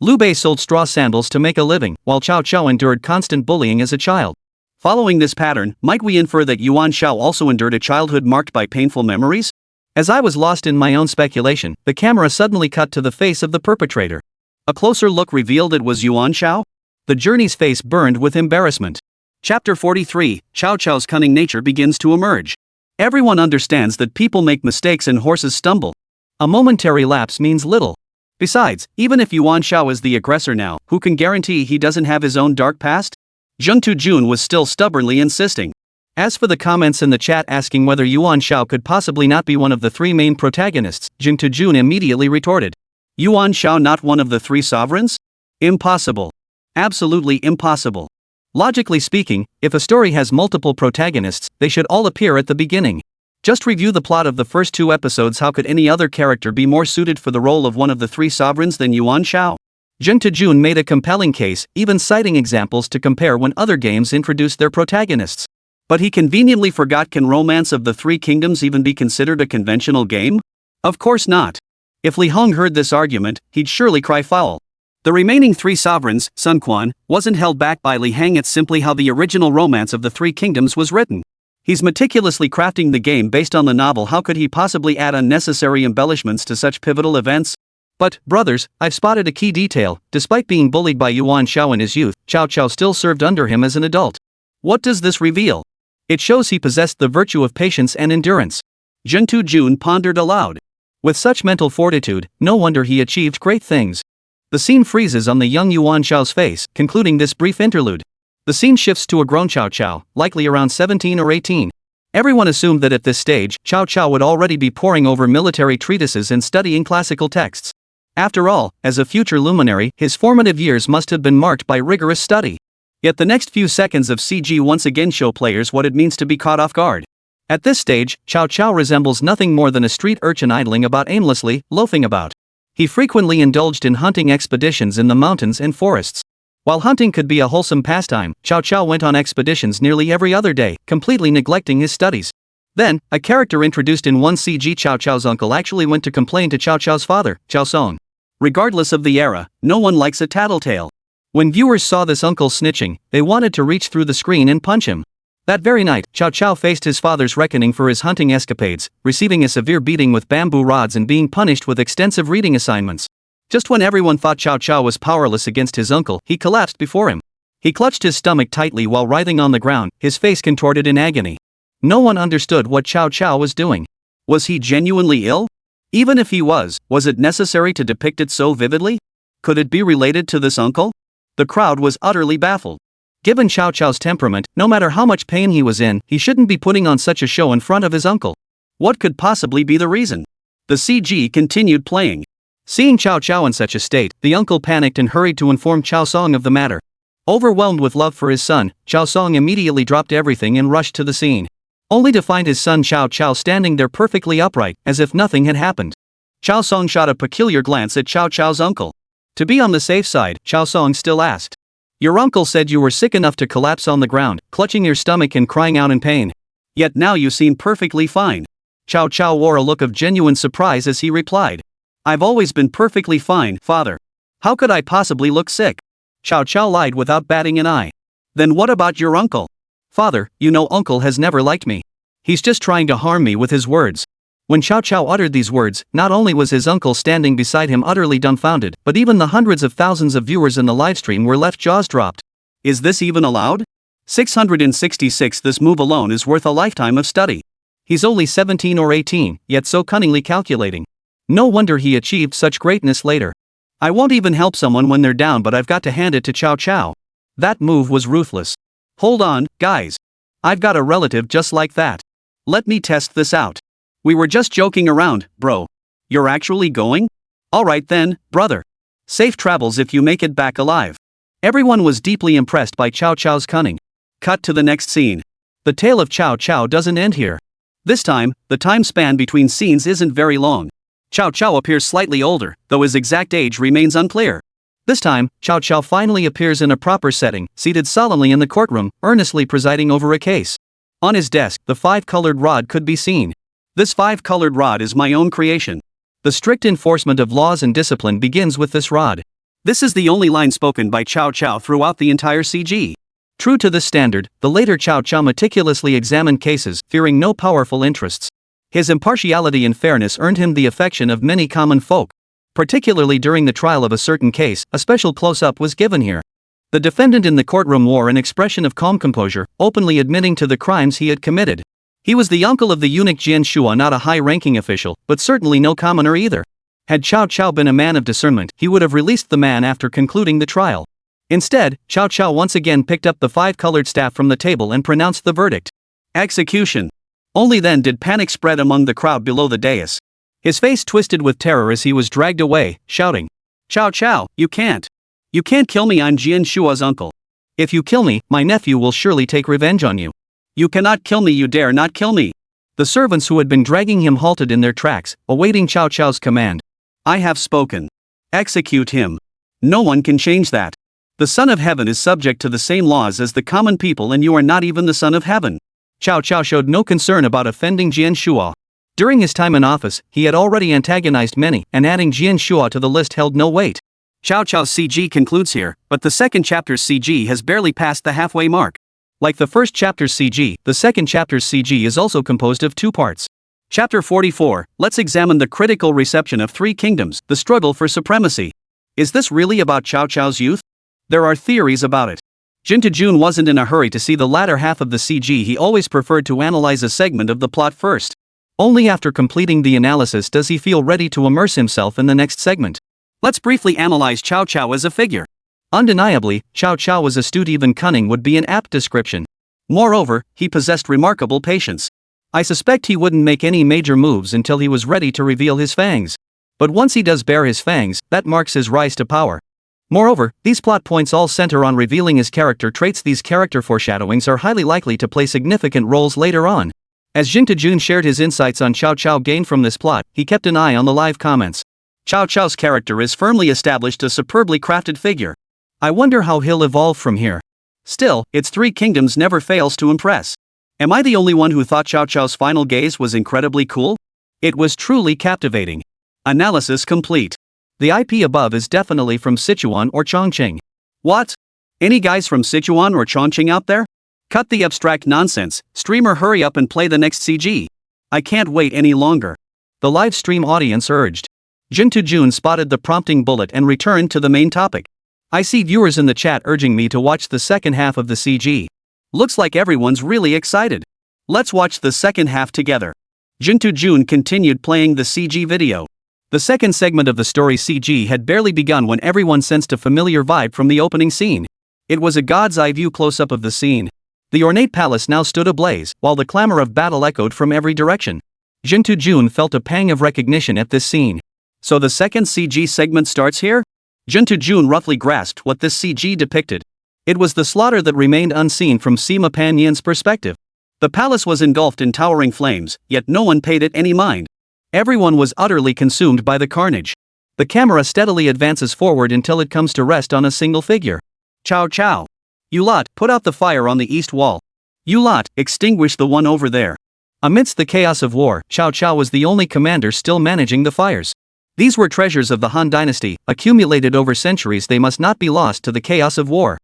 Liu Bei sold straw sandals to make a living, while Cao Cao endured constant bullying as a child. Following this pattern, might we infer that Yuan Shao also endured a childhood marked by painful memories? As I was lost in my own speculation, the camera suddenly cut to the face of the perpetrator. A closer look revealed it was Yuan Shao. The journey's face burned with embarrassment. Chapter 43, Cao Cao's cunning nature begins to emerge. Everyone understands that people make mistakes and horses stumble. A momentary lapse means little. Besides, even if Yuan Shao is the aggressor now, who can guarantee he doesn't have his own dark past? Zheng Tujun was still stubbornly insisting. As for the comments in the chat asking whether Yuan Shao could possibly not be one of the three main protagonists, Zheng Tujun immediately retorted. Yuan Shao not one of the three sovereigns? Impossible. Absolutely impossible. Logically speaking, if a story has multiple protagonists, they should all appear at the beginning. Just review the plot of the first 2 episodes. How could any other character be more suited for the role of one of the three sovereigns than Yuan Shao? Zheng Tujun made a compelling case, even citing examples to compare when other games introduced their protagonists. But he conveniently forgot, can Romance of the Three Kingdoms even be considered a conventional game? Of course not. If Lí Héng heard this argument, he'd surely cry foul. The remaining three sovereigns, Sun Quan, wasn't held back by Lí Héng. It's simply how the original Romance of the Three Kingdoms was written. He's meticulously crafting the game based on the novel. How could he possibly add unnecessary embellishments to such pivotal events? But, brothers, I've spotted a key detail. Despite being bullied by Yuan Shao in his youth, Cao Cao still served under him as an adult. What does this reveal? It shows he possessed the virtue of patience and endurance. Zheng Tujun pondered aloud. With such mental fortitude, no wonder he achieved great things. The scene freezes on the young Yuan Shao's face, concluding this brief interlude. The scene shifts to a grown Cao Cao, likely around 17 or 18. Everyone assumed that at this stage, Cao Cao would already be poring over military treatises and studying classical texts. After all, as a future luminary, his formative years must have been marked by rigorous study. Yet the next few seconds of CG once again show players what it means to be caught off guard. At this stage, Cao Cao resembles nothing more than a street urchin idling about aimlessly, loafing about. He frequently indulged in hunting expeditions in the mountains and forests. While hunting could be a wholesome pastime, Cao Cao went on expeditions nearly every other day, completely neglecting his studies. Then, a character introduced in one CG, Cao Cao's uncle actually went to complain to Cao Cao's father, Cao Song. Regardless of the era, no one likes a tattletale. When viewers saw this uncle snitching, they wanted to reach through the screen and punch him. That very night, Cao Cao faced his father's reckoning for his hunting escapades, receiving a severe beating with bamboo rods and being punished with extensive reading assignments. Just when everyone thought Cao Cao was powerless against his uncle, he collapsed before him. He clutched his stomach tightly while writhing on the ground, his face contorted in agony. No one understood what Cao Cao was doing. Was he genuinely ill? Even if he was it necessary to depict it so vividly? Could it be related to this uncle? The crowd was utterly baffled. Given Cao Cao's temperament, no matter how much pain he was in, he shouldn't be putting on such a show in front of his uncle. What could possibly be the reason? The CG continued playing. Seeing Cao Cao in such a state, the uncle panicked and hurried to inform Cao Song of the matter. Overwhelmed with love for his son, Cao Song immediately dropped everything and rushed to the scene. Only to find his son Cao Cao standing there perfectly upright, as if nothing had happened. Cao Song shot a peculiar glance at Cao Cao's uncle. To be on the safe side, Cao Song still asked. Your uncle said you were sick enough to collapse on the ground, clutching your stomach and crying out in pain. Yet now you seem perfectly fine. Cao Cao wore a look of genuine surprise as he replied. I've always been perfectly fine, father. How could I possibly look sick? Cao Cao lied without batting an eye. Then what about your uncle? Father, you know uncle has never liked me. He's just trying to harm me with his words. When Cao Cao uttered these words, not only was his uncle standing beside him utterly dumbfounded, but even the hundreds of thousands of viewers in the livestream were left jaws dropped. Is this even allowed? 666. This move alone is worth a lifetime of study. He's only 17 or 18, yet so cunningly calculating. No wonder he achieved such greatness later. I won't even help someone when they're down, but I've got to hand it to Cao Cao. That move was ruthless. Hold on, guys. I've got a relative just like that. Let me test this out. We were just joking around, bro. You're actually going? Alright then, brother. Safe travels if you make it back alive. Everyone was deeply impressed by Cao Cao's cunning. Cut to the next scene. The tale of Cao Cao doesn't end here. This time, the time span between scenes isn't very long. Cao Cao appears slightly older, though his exact age remains unclear. This time, Cao Cao finally appears in a proper setting, seated solemnly in the courtroom, earnestly presiding over a case. On his desk, the 5-colored rod could be seen. This 5-colored rod is my own creation. The strict enforcement of laws and discipline begins with this rod. This is the only line spoken by Cao Cao throughout the entire CG. True to this standard, the later Cao Cao meticulously examined cases, fearing no powerful interests. His impartiality and fairness earned him the affection of many common folk. Particularly during the trial of a certain case, a special close-up was given here. The defendant in the courtroom wore an expression of calm composure, openly admitting to the crimes he had committed. He was the uncle of the eunuch Jian Shua, not a high-ranking official, but certainly no commoner either. Had Cao Cao been a man of discernment, he would have released the man after concluding the trial. Instead, Cao Cao once again picked up the 5-colored staff from the table and pronounced the verdict. Execution. Only then did panic spread among the crowd below the dais. His face twisted with terror as he was dragged away, shouting, "Cao Cao, you can't. You can't kill me, I'm Jian Shua's uncle. If you kill me, my nephew will surely take revenge on you. You cannot kill me, you dare not kill me." The servants who had been dragging him halted in their tracks, awaiting Cao Cao's command. "I have spoken. Execute him. No one can change that. The Son of Heaven is subject to the same laws as the common people, and you are not even the Son of Heaven." Cao Cao showed no concern about offending Jian Shua. During his time in office, he had already antagonized many, and adding Jian Shua to the list held no weight. Cao Cao's CG concludes here, but the second chapter's CG has barely passed the halfway mark. Like the first chapter's CG, the second chapter's CG is also composed of 2 parts. Chapter 44, let's examine the critical reception of 3 kingdoms, the struggle for supremacy. Is this really about Cao Cao's youth? There are theories about it. Jun wasn't in a hurry to see the latter half of the CG, he always preferred to analyze a segment of the plot first. Only after completing the analysis does he feel ready to immerse himself in the next segment. Let's briefly analyze Cao Cao as a figure. Undeniably, Cao Cao was astute, even cunning would be an apt description. Moreover, he possessed remarkable patience. I suspect he wouldn't make any major moves until he was ready to reveal his fangs. But once he does bare his fangs, that marks his rise to power. Moreover, these plot points all center on revealing his character traits. These character foreshadowings are highly likely to play significant roles later on. As Jun shared his insights on Cao Cao gained from this plot, he kept an eye on the live comments. Cao Cao's character is firmly established, a superbly crafted figure. I wonder how he'll evolve from here. Still, its 3 kingdoms never fails to impress. Am I the only one who thought Cao Cao's final gaze was incredibly cool? It was truly captivating. Analysis complete. The IP above is definitely from Sichuan or Chongqing. What? Any guys from Sichuan or Chongqing out there? Cut the abstract nonsense, streamer, hurry up and play the next CG. I can't wait any longer. The live stream audience urged. Jun spotted the prompting bullet and returned to the main topic. I see viewers in the chat urging me to watch the second half of the CG. Looks like everyone's really excited. Let's watch the second half together. Jun continued playing the CG video. The second segment of the story CG had barely begun when everyone sensed a familiar vibe from the opening scene. It was a god's eye view close-up of the scene. The ornate palace now stood ablaze, while the clamor of battle echoed from every direction. Jun felt a pang of recognition at this scene. So the second CG segment starts here? Jun roughly grasped what this CG depicted. It was the slaughter that remained unseen from Sima Pan Yin's perspective. The palace was engulfed in towering flames, yet no one paid it any mind. Everyone was utterly consumed by the carnage. The camera steadily advances forward until it comes to rest on a single figure. Cao Cao. You lot, put out the fire on the east wall. You lot, extinguish the one over there. Amidst the chaos of war, Cao Cao was the only commander still managing the fires. These were treasures of the Han dynasty, accumulated over centuries. They must not be lost to the chaos of war.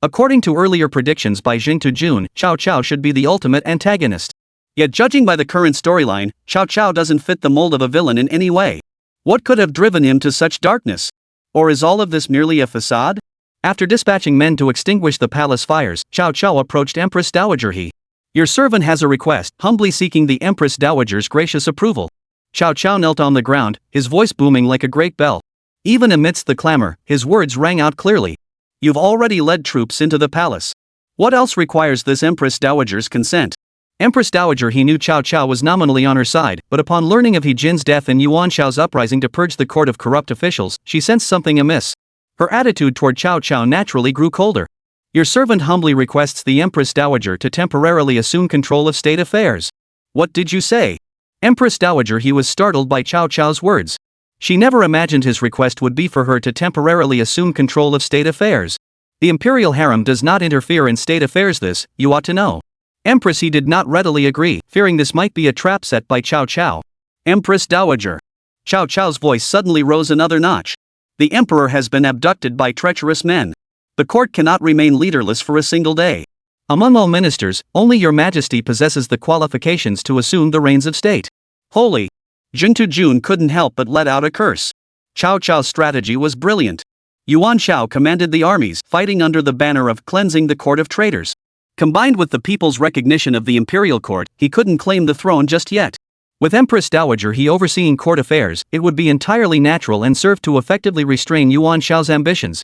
According to earlier predictions by Jun, Cao Cao should be the ultimate antagonist. Yet judging by the current storyline, Cao Cao doesn't fit the mold of a villain in any way. What could have driven him to such darkness? Or is all of this merely a facade? After dispatching men to extinguish the palace fires, Cao Cao approached Empress Dowager He. Your servant has a request, humbly seeking the Empress Dowager's gracious approval. Cao Cao knelt on the ground, his voice booming like a great bell. Even amidst the clamor, his words rang out clearly. You've already led troops into the palace. What else requires this Empress Dowager's consent? Empress Dowager He knew Cao Cao was nominally on her side, but upon learning of He Jin's death and Yuan Shao's uprising to purge the court of corrupt officials, she sensed something amiss. Her attitude toward Cao Cao naturally grew colder. Your servant humbly requests the Empress Dowager to temporarily assume control of state affairs. What did you say? Empress Dowager. He was startled by Cao Cao's words. She never imagined his request would be for her to temporarily assume control of state affairs. The imperial harem does not interfere in state affairs, this, you ought to know. Empress. He did not readily agree, fearing this might be a trap set by Cao Cao. Empress Dowager. Cao Cao's voice suddenly rose another notch. The emperor has been abducted by treacherous men. The court cannot remain leaderless for a single day. Among all ministers, only your majesty possesses the qualifications to assume the reins of state. Holy! Jing Jun couldn't help but let out a curse. Cao Cao's strategy was brilliant. Yuan Shao commanded the armies, fighting under the banner of cleansing the court of traitors. Combined with the people's recognition of the imperial court, he couldn't claim the throne just yet. With Empress Dowager he overseeing court affairs, it would be entirely natural and serve to effectively restrain Yuan Shao's ambitions.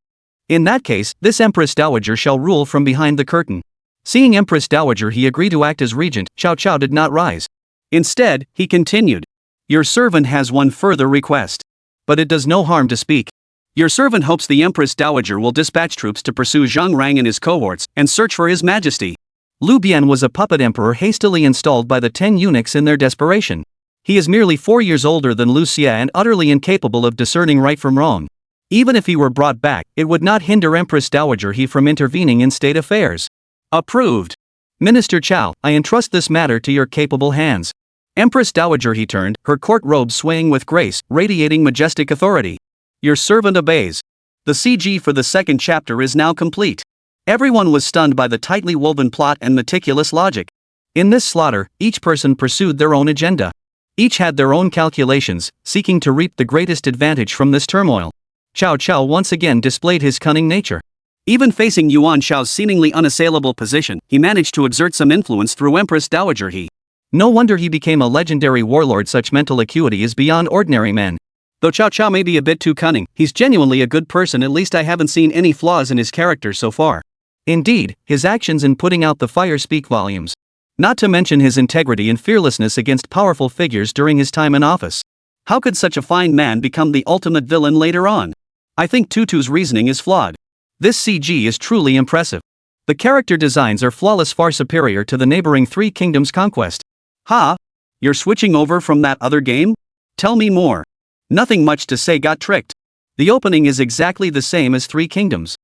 In that case, this Empress Dowager shall rule from behind the curtain. Seeing Empress Dowager, he agreed to act as regent. Cao Cao did not rise. Instead, he continued. Your servant has one further request. But it does no harm to speak. Your servant hopes the Empress Dowager will dispatch troops to pursue Zhang Rang and his cohorts and search for his majesty. Lu Bian was a puppet emperor hastily installed by the 10 eunuchs in their desperation. He is merely 4 years older than Lu Xia and utterly incapable of discerning right from wrong. Even if he were brought back, it would not hinder Empress Dowager he from intervening in state affairs. Approved. Minister Cao, I entrust this matter to your capable hands. Empress Dowager he turned, her court robe swaying with grace, radiating majestic authority. Your servant obeys. The CG for the second chapter is now complete. Everyone was stunned by the tightly woven plot and meticulous logic. In this slaughter, each person pursued their own agenda. Each had their own calculations, seeking to reap the greatest advantage from this turmoil. Cao Cao once again displayed his cunning nature. Even facing Yuan Shao's seemingly unassailable position, he managed to exert some influence through Empress Dowager he. No wonder he became a legendary warlord. Such mental acuity is beyond ordinary men. Though Cao Cao may be a bit too cunning, he's genuinely a good person. At least I haven't seen any flaws in his character so far. Indeed, his actions in putting out the fire speak volumes. Not to mention his integrity and fearlessness against powerful figures during his time in office. How could such a fine man become the ultimate villain later on? I think Tutu's reasoning is flawed. This CG is truly impressive. The character designs are flawless, far superior to the neighboring Three Kingdoms conquest. Ha? You're switching over from that other game? Tell me more. Nothing much to say, got tricked. The opening is exactly the same as Three Kingdoms.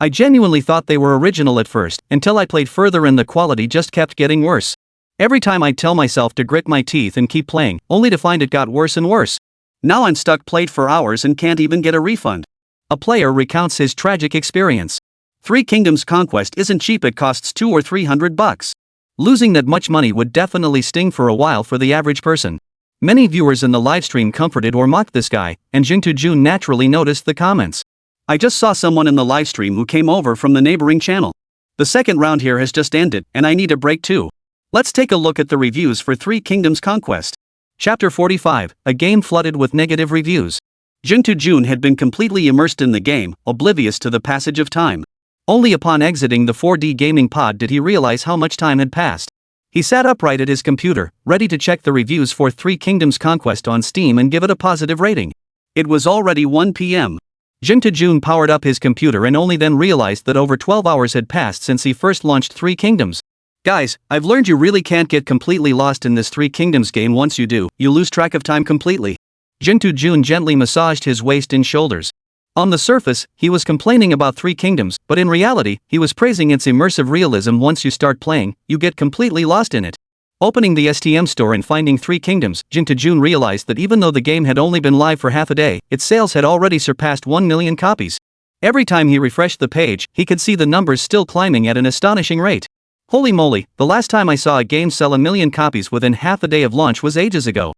I genuinely thought they were original at first, until I played further and the quality just kept getting worse. Every time I'd tell myself to grit my teeth and keep playing, only to find it got worse and worse. Now I'm stuck, played for hours and can't even get a refund. A player recounts his tragic experience. Three Kingdoms Conquest isn't cheap, it costs $200 or $300. Losing that much money would definitely sting for a while for the average person. Many viewers in the livestream comforted or mocked this guy, and Jing Jun naturally noticed the comments. I just saw someone in the livestream who came over from the neighboring channel. The second round here has just ended, and I need a break too. Let's take a look at the reviews for Three Kingdoms Conquest. Chapter 45, a game flooded with negative reviews. Jing Jun had been completely immersed in the game, oblivious to the passage of time. Only upon exiting the 4D gaming pod did he realize how much time had passed. He sat upright at his computer, ready to check the reviews for Three Kingdoms Conquest on Steam and give it a positive rating. It was already 1 p.m. Jing Jun powered up his computer and only then realized that over 12 hours had passed since he first launched Three Kingdoms. Guys, I've learned you really can't get completely lost in this Three Kingdoms game. Once you do, you lose track of time completely. Jing Jun gently massaged his waist and shoulders. On the surface, he was complaining about Three Kingdoms, but in reality, he was praising its immersive realism. Once you start playing, you get completely lost in it. Opening the STM store and finding Three Kingdoms, Jing Jun realized that even though the game had only been live for half a day, its sales had already surpassed 1 million copies. Every time he refreshed the page, he could see the numbers still climbing at an astonishing rate. Holy moly, the last time I saw a game sell 1 million copies within half a day of launch was ages ago.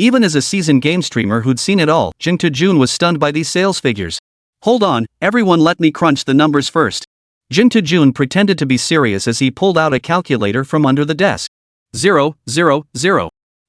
Even as a seasoned game streamer who'd seen it all, Jing Jun was stunned by these sales figures. Hold on, everyone, let me crunch the numbers first. Jing Jun pretended to be serious as he pulled out a calculator from under the desk. 000.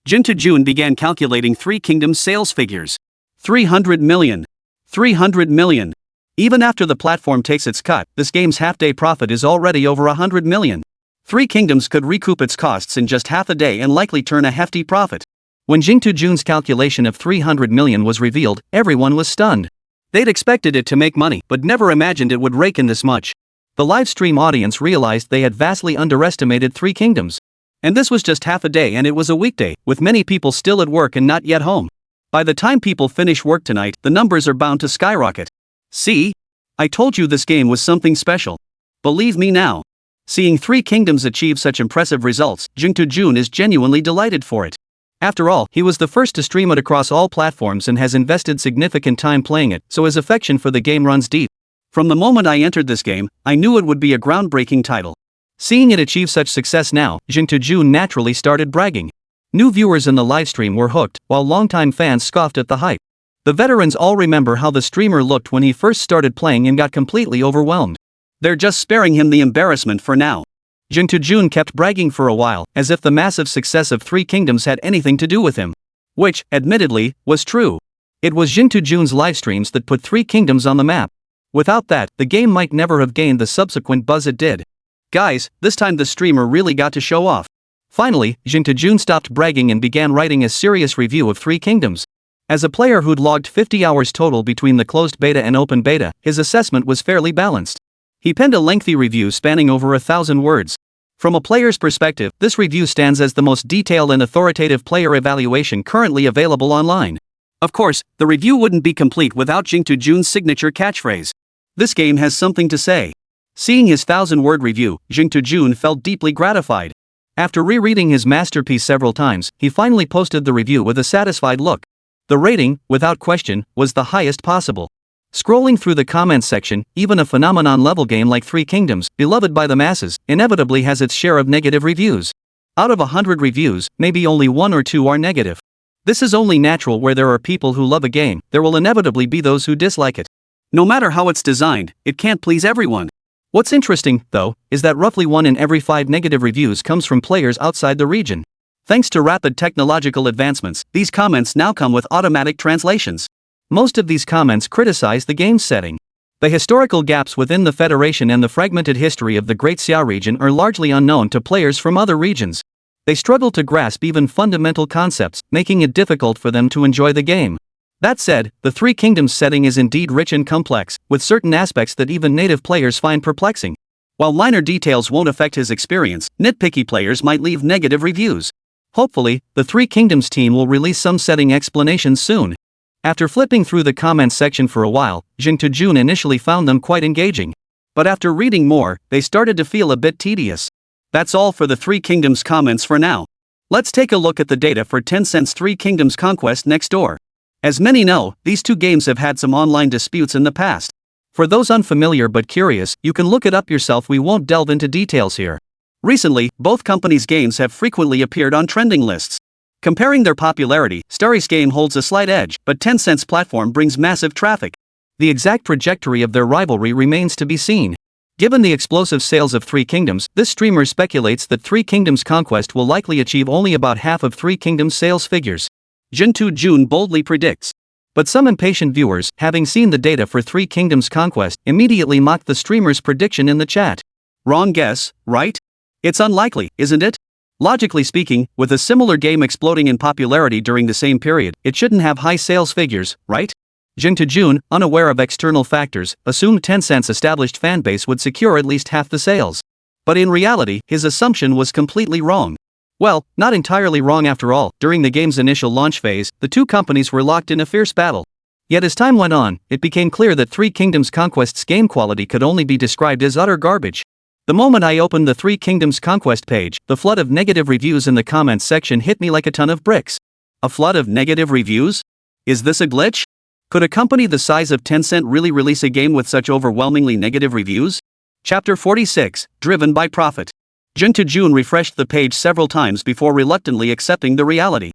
Jing Jun began calculating Three Kingdoms sales figures. 300 million. 300 million. Even after the platform takes its cut, this game's half-day profit is already over 100 million. Three Kingdoms could recoup its costs in just half a day and likely turn a hefty profit. When Jing Jun's calculation of 300 million was revealed, everyone was stunned. They'd expected it to make money, but never imagined it would rake in this much. The livestream audience realized they had vastly underestimated Three Kingdoms. And this was just half a day, and it was a weekday, with many people still at work and not yet home. By the time people finish work tonight, the numbers are bound to skyrocket. See? I told you this game was something special. Believe me now. Seeing Three Kingdoms achieve such impressive results, Jun is genuinely delighted for it. After all, he was the first to stream it across all platforms and has invested significant time playing it, so his affection for the game runs deep. From the moment I entered this game, I knew it would be a groundbreaking title. Seeing it achieve such success now, Jun naturally started bragging. New viewers in the livestream were hooked, while longtime fans scoffed at the hype. The veterans all remember how the streamer looked when he first started playing and got completely overwhelmed. They're just sparing him the embarrassment for now. Jun kept bragging for a while, as if the massive success of Three Kingdoms had anything to do with him. Which, admittedly, was true. It was Jun's livestreams that put Three Kingdoms on the map. Without that, the game might never have gained the subsequent buzz it did. Guys, this time the streamer really got to show off. Finally, Jun stopped bragging and began writing a serious review of Three Kingdoms. As a player who'd logged 50 hours total between the closed beta and open beta, his assessment was fairly balanced. He penned a lengthy review spanning over 1,000 words. From a player's perspective, this review stands as the most detailed and authoritative player evaluation currently available online. Of course, the review wouldn't be complete without Jun's signature catchphrase. This game has something to say. Seeing his 1,000-word review, Jun felt deeply gratified. After rereading his masterpiece several times, he finally posted the review with a satisfied look. The rating, without question, was the highest possible. Scrolling through the comments section, even a phenomenon-level game like Three Kingdoms, beloved by the masses, inevitably has its share of negative reviews. Out of 100 reviews, maybe only 1 or 2 are negative. This is only natural. Where there are people who love a game, there will inevitably be those who dislike it. No matter how it's designed, it can't please everyone. What's interesting, though, is that roughly 1 in every 5 negative reviews comes from players outside the region. Thanks to rapid technological advancements, these comments now come with automatic translations. Most of these comments criticize the game's setting. The historical gaps within the Federation and the fragmented history of the Great Xia region are largely unknown to players from other regions. They struggle to grasp even fundamental concepts, making it difficult for them to enjoy the game. That said, the Three Kingdoms setting is indeed rich and complex, with certain aspects that even native players find perplexing. While minor details won't affect his experience, nitpicky players might leave negative reviews. Hopefully, the Three Kingdoms team will release some setting explanations soon. After flipping through the comments section for a while, Jun initially found them quite engaging. But after reading more, they started to feel a bit tedious. That's all for the Three Kingdoms comments for now. Let's take a look at the data for Tencent's Three Kingdoms Conquest Next Door. As many know, these two games have had some online disputes in the past. For those unfamiliar but curious, you can look it up yourself. We won't delve into details here. Recently, both companies' games have frequently appeared on trending lists. Comparing their popularity, Starry's game holds a slight edge, but Tencent's platform brings massive traffic. The exact trajectory of their rivalry remains to be seen. Given the explosive sales of Three Kingdoms, this streamer speculates that Three Kingdoms Conquest will likely achieve only about half of Three Kingdoms sales figures. Jun boldly predicts. But some impatient viewers, having seen the data for Three Kingdoms Conquest, immediately mocked the streamer's prediction in the chat. Wrong guess, right? It's unlikely, isn't it? Logically speaking, with a similar game exploding in popularity during the same period, it shouldn't have high sales figures, right? Jun, unaware of external factors, assumed Tencent's established fanbase would secure at least half the sales. But in reality, his assumption was completely wrong. Well, not entirely wrong after all. During the game's initial launch phase, the two companies were locked in a fierce battle. Yet as time went on, it became clear that Three Kingdoms Conquest's game quality could only be described as utter garbage. The moment I opened the Three Kingdoms Conquest page, the flood of negative reviews in the comments section hit me like a ton of bricks. A flood of negative reviews? Is this a glitch? Could a company the size of Tencent really release a game with such overwhelmingly negative reviews? Chapter 46, Driven by Profit. Jun refreshed the page several times before reluctantly accepting the reality.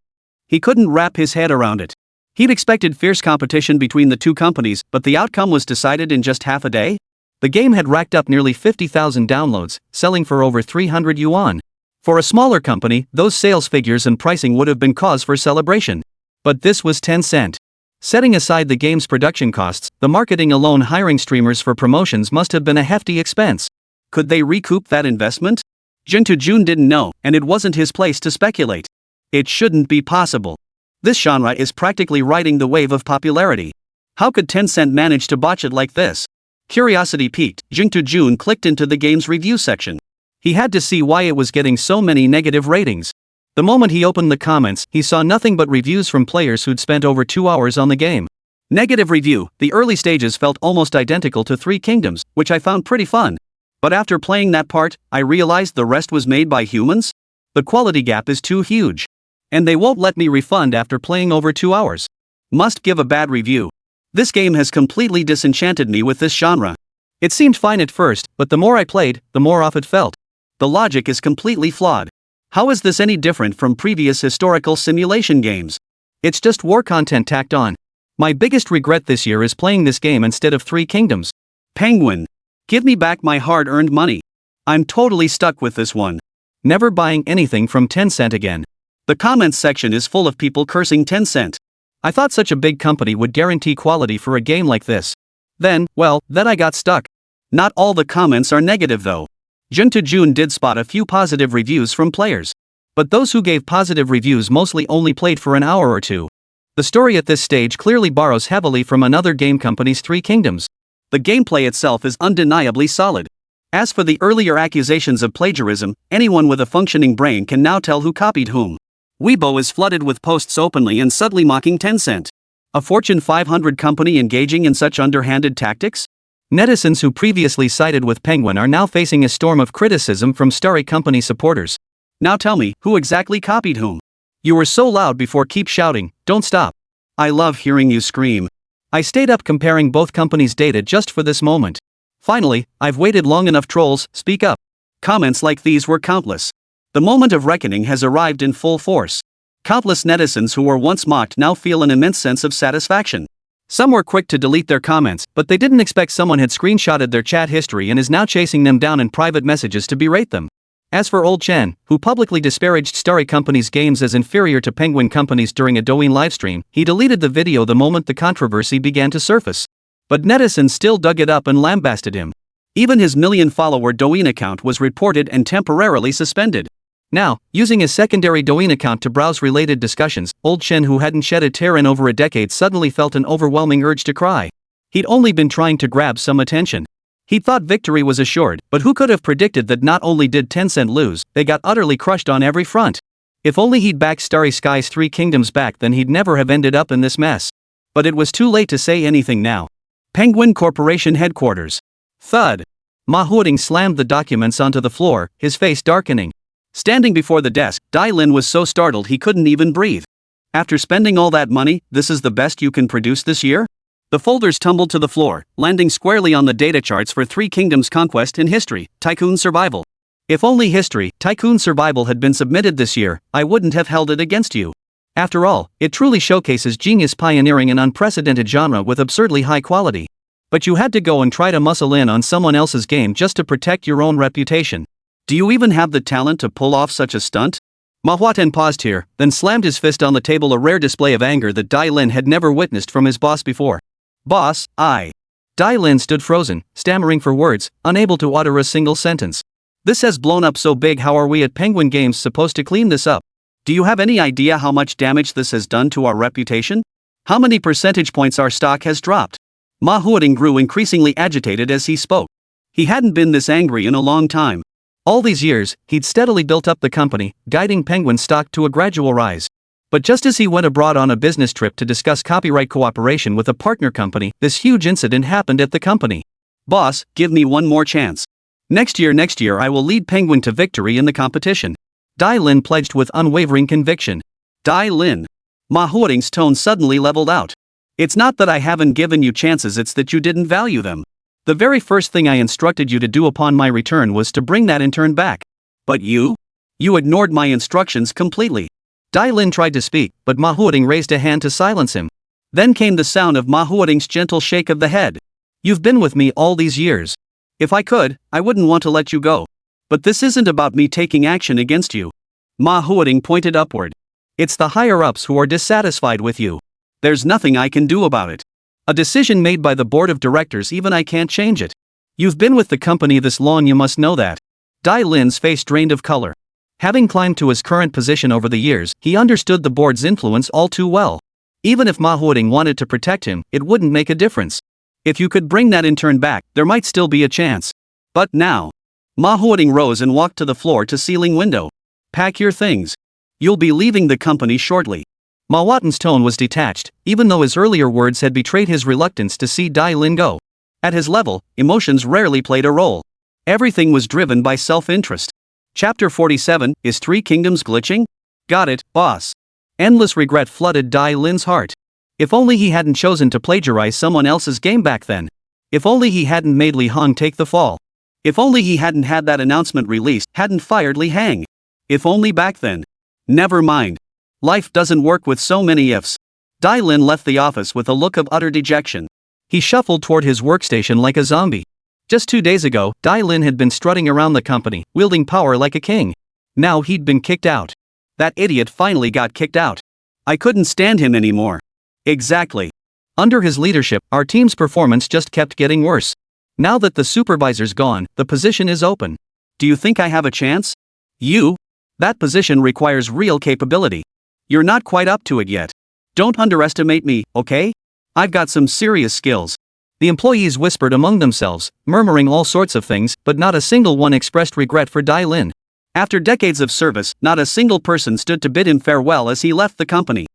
He couldn't wrap his head around it. He'd expected fierce competition between the two companies, but the outcome was decided in just half a day? The game had racked up nearly 50,000 downloads, selling for over 300 yuan. For a smaller company, those sales figures and pricing would have been cause for celebration. But this was Tencent. Setting aside the game's production costs, the marketing alone, hiring streamers for promotions must have been a hefty expense. Could they recoup that investment? Jun didn't know, and it wasn't his place to speculate. It shouldn't be possible. This genre is practically riding the wave of popularity. How could Tencent manage to botch it like this? Curiosity piqued, Jun clicked into the game's review section. He had to see why it was getting so many negative ratings. The moment he opened the comments, he saw nothing but reviews from players who'd spent over 2 hours on the game. Negative review: the early stages felt almost identical to Three Kingdoms, which I found pretty fun. But after playing that part, I realized the rest was made by humans? The quality gap is too huge. And they won't let me refund after playing over 2 hours. Must give a bad review. This game has completely disenchanted me with this genre. It seemed fine at first, but the more I played, the more off it felt. The logic is completely flawed. How is this any different from previous historical simulation games? It's just war content tacked on. My biggest regret this year is playing this game instead of Three Kingdoms. Penguin. Give me back my hard-earned money. I'm totally stuck with this one. Never buying anything from Tencent again. The comments section is full of people cursing Tencent. I thought such a big company would guarantee quality for a game like this. Then I got stuck. Not all the comments are negative though. Jun did spot a few positive reviews from players. But those who gave positive reviews mostly only played for an hour or two. The story at this stage clearly borrows heavily from another game company's Three Kingdoms. The gameplay itself is undeniably solid. As for the earlier accusations of plagiarism, anyone with a functioning brain can now tell who copied whom. Weibo is flooded with posts openly and subtly mocking Tencent. A Fortune 500 company engaging in such underhanded tactics? Netizens who previously sided with Penguin are now facing a storm of criticism from Starry Company supporters. Now tell me, who exactly copied whom? You were so loud before, keep shouting, don't stop. I love hearing you scream. I stayed up comparing both companies' data just for this moment. Finally, I've waited long enough, trolls, speak up. Comments like these were countless. The moment of reckoning has arrived in full force. Countless netizens who were once mocked now feel an immense sense of satisfaction. Some were quick to delete their comments, but they didn't expect someone had screenshotted their chat history and is now chasing them down in private messages to berate them. As for Old Chen, who publicly disparaged Starry Company's games as inferior to Penguin Company's during a Douyin livestream, he deleted the video the moment the controversy began to surface. But netizens still dug it up and lambasted him. Even his million-follower Douyin account was reported and temporarily suspended. Now, using his secondary Douyin account to browse related discussions, Old Chen, who hadn't shed a tear in over a decade, suddenly felt an overwhelming urge to cry. He'd only been trying to grab some attention. He thought victory was assured, but who could have predicted that not only did Tencent lose, they got utterly crushed on every front. If only he'd backed Starry Sky's Three Kingdoms back, then he'd never have ended up in this mess. But it was too late to say anything now. Penguin Corporation headquarters. Thud. Ma Huoding slammed the documents onto the floor, his face darkening. Standing before the desk, Dai Lin was so startled he couldn't even breathe. After spending all that money, this is the best you can produce this year? The folders tumbled to the floor, landing squarely on the data charts for Three Kingdoms Conquest in History, Tycoon Survival. If only History, Tycoon Survival had been submitted this year, I wouldn't have held it against you. After all, it truly showcases genius pioneering an unprecedented genre with absurdly high quality. But you had to go and try to muscle in on someone else's game just to protect your own reputation. Do you even have the talent to pull off such a stunt? Ma Huoten paused here, then slammed his fist on the table, a rare display of anger that Dai Lin had never witnessed from his boss before. Boss, I. Dai Lin stood frozen, stammering for words, unable to utter a single sentence. This has blown up so big. How are we at Penguin Games supposed to clean this up? Do you have any idea how much damage this has done to our reputation? How many percentage points our stock has dropped? Ma Huoding grew increasingly agitated as he spoke. He hadn't been this angry in a long time. All these years, he'd steadily built up the company, guiding Penguin stock to a gradual rise. But just as he went abroad on a business trip to discuss copyright cooperation with a partner company, this huge incident happened at the company. Boss, give me one more chance. Next year I will lead Penguin to victory in the competition. Dai Lin pledged with unwavering conviction. Dai Lin. Ma Huoding's tone suddenly leveled out. It's not that I haven't given you chances, it's that you didn't value them. The very first thing I instructed you to do upon my return was to bring that intern back. But you? You ignored my instructions completely. Dai Lin tried to speak, but Ma Huoding raised a hand to silence him. Then came the sound of Ma Huoding's gentle shake of the head. You've been with me all these years. If I could, I wouldn't want to let you go. But this isn't about me taking action against you. Ma Huoding pointed upward. It's the higher-ups who are dissatisfied with you. There's nothing I can do about it. A decision made by the board of directors, even I can't change it. You've been with the company this long, you must know that. Dai Lin's face drained of color. Having climbed to his current position over the years, he understood the board's influence all too well. Even if Ma Huoding wanted to protect him, it wouldn't make a difference. If you could bring that intern back, there might still be a chance. But now. Ma Huading rose and walked to the floor-to-ceiling window. Pack your things. You'll be leaving the company shortly. Ma Huatin's tone was detached, even though his earlier words had betrayed his reluctance to see Dai Lin go. At his level, emotions rarely played a role. Everything was driven by self-interest. Chapter 47, Is Three Kingdoms Glitching? Got it, boss. Endless regret flooded Dai Lin's heart. If only he hadn't chosen to plagiarize someone else's game back then. If only he hadn't made Lí Héng take the fall. If only he hadn't had that announcement released, hadn't fired Lí Héng. If only back then. Never mind. Life doesn't work with so many ifs. Dai Lin left the office with a look of utter dejection. He shuffled toward his workstation like a zombie. Just 2 days ago, Dai Lin had been strutting around the company, wielding power like a king. Now he'd been kicked out. That idiot finally got kicked out. I couldn't stand him anymore. Exactly. Under his leadership, our team's performance just kept getting worse. Now that the supervisor's gone, the position is open. Do you think I have a chance? You? That position requires real capability. You're not quite up to it yet. Don't underestimate me, okay? I've got some serious skills. The employees whispered among themselves, murmuring all sorts of things, but not a single one expressed regret for Dai Lin. After decades of service, not a single person stood to bid him farewell as he left the company.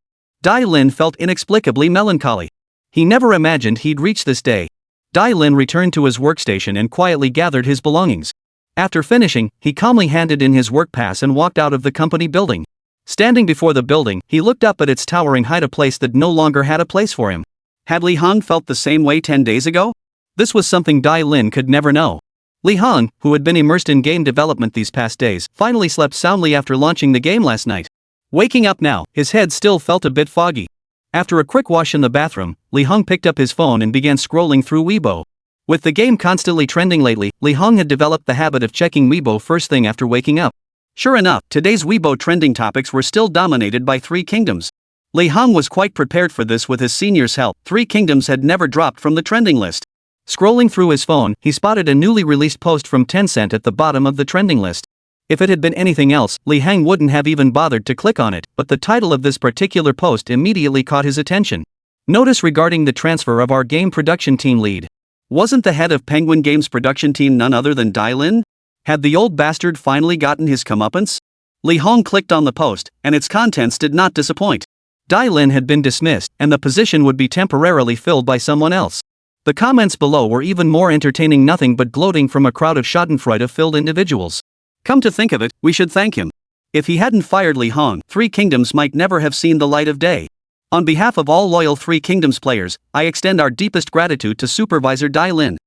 Dai Lin felt inexplicably melancholy. He never imagined he'd reach this day. Dai Lin returned to his workstation and quietly gathered his belongings. After finishing, he calmly handed in his work pass and walked out of the company building. Standing before the building, he looked up at its towering height, a place that no longer had a place for him. Had Lí Héng felt the same way 10 days ago? This was something Dai Lin could never know. Lí Héng, who had been immersed in game development these past days, finally slept soundly after launching the game last night. Waking up now, his head still felt a bit foggy. After a quick wash in the bathroom, Lí Héng picked up his phone and began scrolling through Weibo. With the game constantly trending lately, Lí Héng had developed the habit of checking Weibo first thing after waking up. Sure enough, today's Weibo trending topics were still dominated by Three Kingdoms. Lí Héng was quite prepared for this with his senior's help. Three Kingdoms had never dropped from the trending list. Scrolling through his phone, he spotted a newly released post from Tencent at the bottom of the trending list. If it had been anything else, Lí Héng wouldn't have even bothered to click on it, but the title of this particular post immediately caught his attention. Notice regarding the transfer of our game production team lead. Wasn't the head of Penguin Games production team none other than Dai Lin? Had the old bastard finally gotten his comeuppance? Lí Héng clicked on the post, and its contents did not disappoint. Dai Lin had been dismissed, and the position would be temporarily filled by someone else. The comments below were even more entertaining, nothing but gloating from a crowd of schadenfreude-filled individuals. Come to think of it, we should thank him. If he hadn't fired Lí Héng, Three Kingdoms might never have seen the light of day. On behalf of all loyal Three Kingdoms players, I extend our deepest gratitude to Supervisor Dai Lin.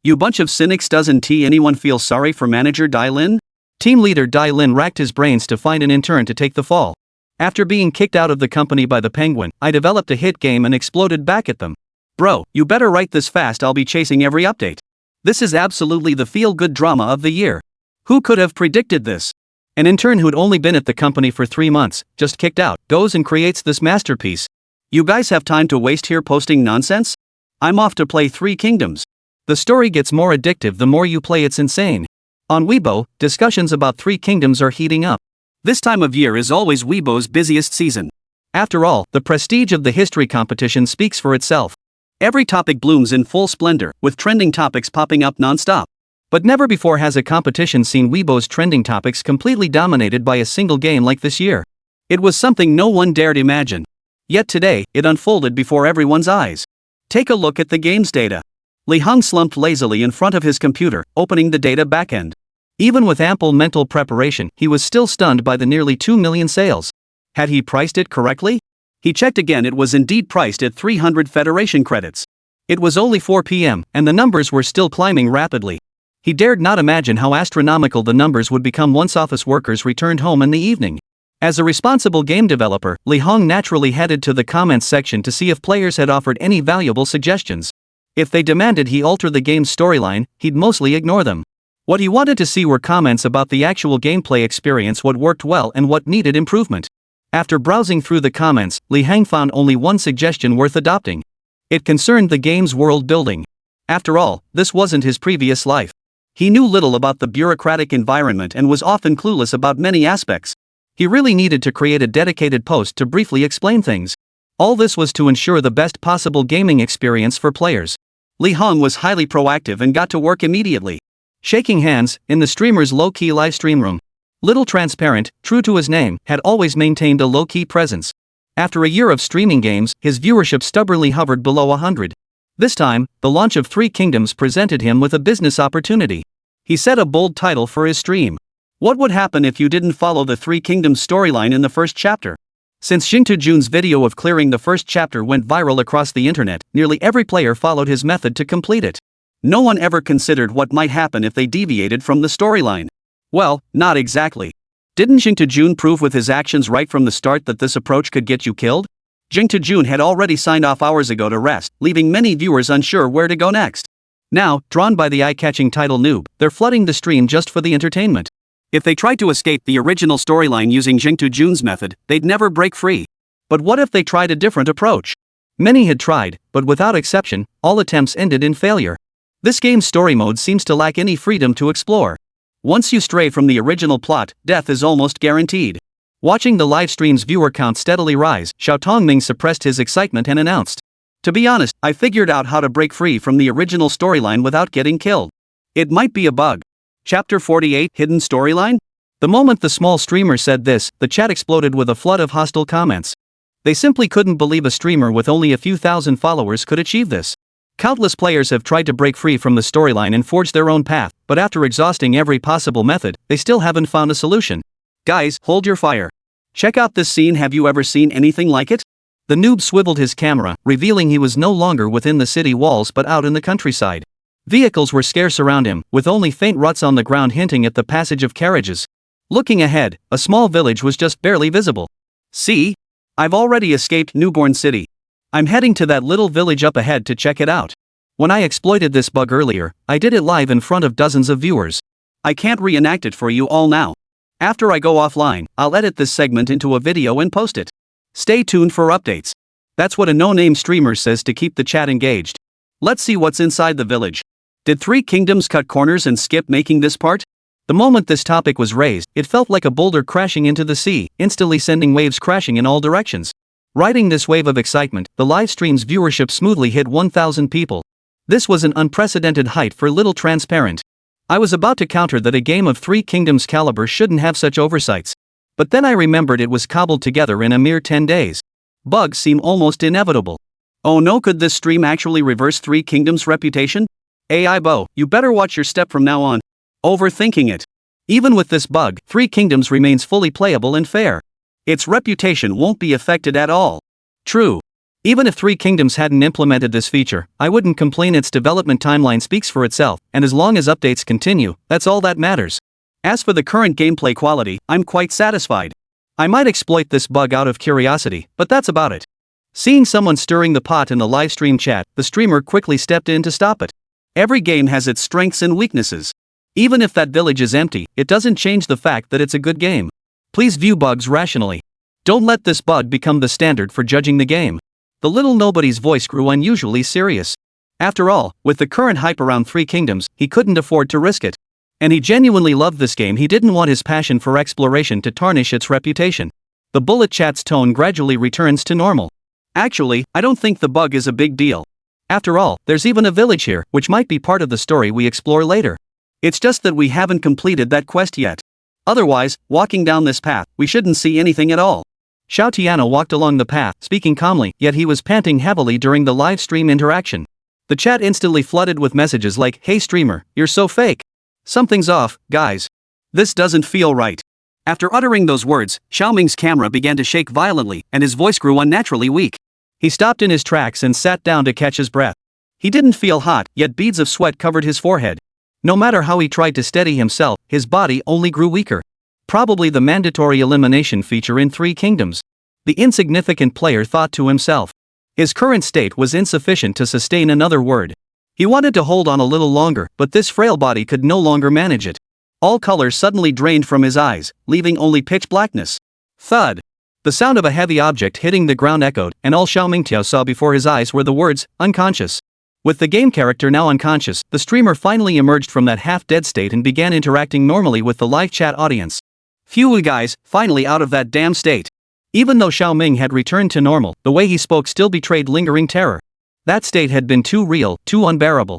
You bunch of cynics, doesn't anyone feel sorry for Manager Dai Lin? Team leader Dai Lin racked his brains to find an intern to take the fall. After being kicked out of the company by the Penguin, I developed a hit game and exploded back at them. Bro, you better write this fast, I'll be chasing every update. This is absolutely the feel-good drama of the year. Who could have predicted this? An intern who'd only been at the company for 3 months, just kicked out, goes and creates this masterpiece. You guys have time to waste here posting nonsense? I'm off to play Three Kingdoms. The story gets more addictive the more you play, it's insane. On Weibo, discussions about Three Kingdoms are heating up. This time of year is always Weibo's busiest season. After all, the prestige of the history competition speaks for itself. Every topic blooms in full splendor, with trending topics popping up non-stop. But never before has a competition seen Weibo's trending topics completely dominated by a single game like this year. It was something no one dared imagine. Yet today, it unfolded before everyone's eyes. Take a look at the game's data. Lí Héng slumped lazily in front of his computer, opening the data backend. Even with ample mental preparation, he was still stunned by the nearly 2 million sales. Had he priced it correctly? He checked again, it was indeed priced at 300 Federation credits. It was only 4 p.m., and the numbers were still climbing rapidly. He dared not imagine how astronomical the numbers would become once office workers returned home in the evening. As a responsible game developer, Lí Héng naturally headed to the comments section to see if players had offered any valuable suggestions. If they demanded he alter the game's storyline, he'd mostly ignore them. What he wanted to see were comments about the actual gameplay experience, what worked well and what needed improvement. After browsing through the comments, Lí Héng found only one suggestion worth adopting. It concerned the game's world building. After all, this wasn't his previous life. He knew little about the bureaucratic environment and was often clueless about many aspects. He really needed to create a dedicated post to briefly explain things. All this was to ensure the best possible gaming experience for players. Lí Héng was highly proactive and got to work immediately. shaking hands, in the streamer's low-key livestream room. Little Transparent, true to his name, had always maintained a low-key presence. After a year of streaming games, his viewership stubbornly hovered below 100. This time, the launch of Three Kingdoms presented him with a business opportunity. He set a bold title for his stream. What would happen if you didn't follow the Three Kingdoms storyline in the first chapter? Since Jun's video of clearing the first chapter went viral across the internet, nearly every player followed his method to complete it. No one ever considered what might happen if they deviated from the storyline. Well, not exactly. Didn't Jun prove with his actions right from the start that this approach could get you killed? Jun had already signed off hours ago to rest, leaving many viewers unsure where to go next. Now, drawn by the eye-catching title Noob, they're flooding the stream just for the entertainment. If they tried to escape the original storyline using Jun's method, they'd never break free. But what if they tried a different approach? Many had tried, but without exception, all attempts ended in failure. This game's story mode seems to lack any freedom to explore. Once you stray from the original plot, death is almost guaranteed. Watching the livestream's viewer count steadily rise, Xiao Tongming suppressed his excitement and announced, "To be honest, I figured out how to break free from the original storyline without getting killed. It might be a bug." Chapter 48, Hidden Storyline? The moment the small streamer said this, the chat exploded with a flood of hostile comments. They simply couldn't believe a streamer with only a few thousand followers could achieve this. Countless players have tried to break free from the storyline and forge their own path, but after exhausting every possible method, they still haven't found a solution. Guys, hold your fire. Check out this scene. Have you ever seen anything like it? The noob swiveled his camera, revealing he was no longer within the city walls but out in the countryside. Vehicles were scarce around him, with only faint ruts on the ground hinting at the passage of carriages. Looking ahead, a small village was just barely visible. See? I've already escaped Newborn City. I'm heading to that little village up ahead to check it out. When I exploited this bug earlier, I did it live in front of dozens of viewers. I can't reenact it for you all now. After I go offline, I'll edit this segment into a video and post it. Stay tuned for updates. That's what a no-name streamer says to keep the chat engaged. Let's see what's inside the village. Did Three Kingdoms cut corners and skip making this part? The moment this topic was raised, it felt like a boulder crashing into the sea, instantly sending waves crashing in all directions. Riding this wave of excitement, the livestream's viewership smoothly hit 1,000 people. This was an unprecedented height for Little Transparent. I was about to counter that a game of Three Kingdoms caliber shouldn't have such oversights. But then I remembered it was cobbled together in a mere 10 days. Bugs seem almost inevitable. Oh no, could this stream actually reverse Three Kingdoms' reputation? AI Bo, you better watch your step from now on. Overthinking it. Even with this bug, Three Kingdoms remains fully playable and fair. Its reputation won't be affected at all. True. Even if Three Kingdoms hadn't implemented this feature, I wouldn't complain. Its development timeline speaks for itself, and as long as updates continue, that's all that matters. As for the current gameplay quality, I'm quite satisfied. I might exploit this bug out of curiosity, but that's about it. Seeing someone stirring the pot in the livestream chat, the streamer quickly stepped in to stop it. Every game has its strengths and weaknesses. Even if that village is empty, it doesn't change the fact that it's a good game. Please view bugs rationally. Don't let this bug become the standard for judging the game. The little nobody's voice grew unusually serious. After all, with the current hype around Three Kingdoms, he couldn't afford to risk it. And he genuinely loved this game. He didn't want his passion for exploration to tarnish its reputation. The bullet chat's tone gradually returns to normal. Actually, I don't think the bug is a big deal. After all, there's even a village here, which might be part of the story we explore later. It's just that we haven't completed that quest yet. Otherwise, walking down this path, we shouldn't see anything at all. Xiao Tiana walked along the path, speaking calmly, yet he was panting heavily during the live stream interaction. The chat instantly flooded with messages like, "Hey streamer, you're so fake. Something's off, guys. This doesn't feel right." After uttering those words, Xiao Ming's camera began to shake violently, and his voice grew unnaturally weak. He stopped in his tracks and sat down to catch his breath. He didn't feel hot, yet beads of sweat covered his forehead. No matter how he tried to steady himself, his body only grew weaker. Probably the mandatory elimination feature in Three Kingdoms. The insignificant player thought to himself. His current state was insufficient to sustain another word. He wanted to hold on a little longer, but this frail body could no longer manage it. All color suddenly drained from his eyes, leaving only pitch blackness. Thud. The sound of a heavy object hitting the ground echoed, and all Xiao Mingtiao saw before his eyes were the words, "unconscious." With the game character now unconscious, the streamer finally emerged from that half-dead state and began interacting normally with the live chat audience. Phew guys, finally out of that damn state. Even though Xiao Ming had returned to normal, the way he spoke still betrayed lingering terror. That state had been too real, too unbearable.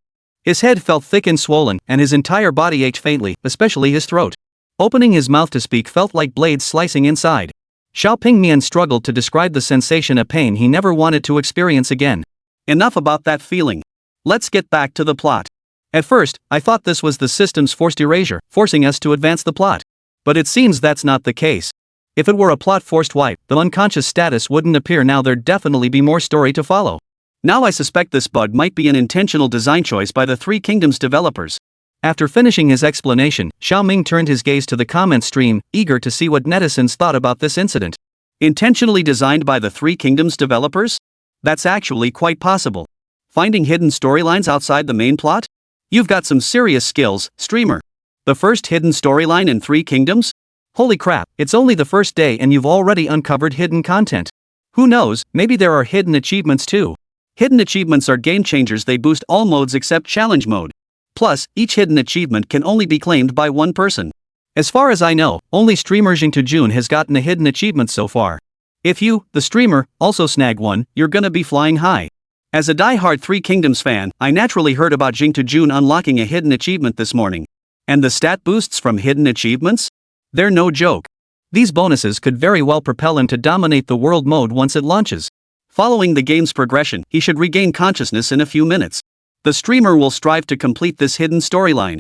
His head felt thick and swollen, and his entire body ached faintly, especially his throat. Opening his mouth to speak felt like blades slicing inside. Xiao Pingmian struggled to describe the sensation of pain he never wanted to experience again. Enough about that feeling. Let's get back to the plot. At first, I thought this was the system's forced erasure, forcing us to advance the plot. But it seems that's not the case. If it were a plot forced wipe, the unconscious status wouldn't appear. Now there'd definitely be more story to follow. Now I suspect this bug might be an intentional design choice by the Three Kingdoms developers. After finishing his explanation, Xiao Ming turned his gaze to the comment stream, eager to see what netizens thought about this incident. Intentionally designed by the Three Kingdoms developers? That's actually quite possible. Finding hidden storylines outside the main plot? You've got some serious skills, streamer. The first hidden storyline in Three Kingdoms? Holy crap, it's only the first day and you've already uncovered hidden content. Who knows, maybe there are hidden achievements too. Hidden achievements are game changers. They boost all modes except challenge mode. Plus, each hidden achievement can only be claimed by one person. As far as I know, only streamer Jun has gotten a hidden achievement so far. If you, the streamer, also snag one, you're gonna be flying high. As a die-hard Three Kingdoms fan, I naturally heard about Jun unlocking a hidden achievement this morning. And the stat boosts from hidden achievements? They're no joke. These bonuses could very well propel him to dominate the world mode once it launches. Following the game's progression, he should regain consciousness in a few minutes. The streamer will strive to complete this hidden storyline.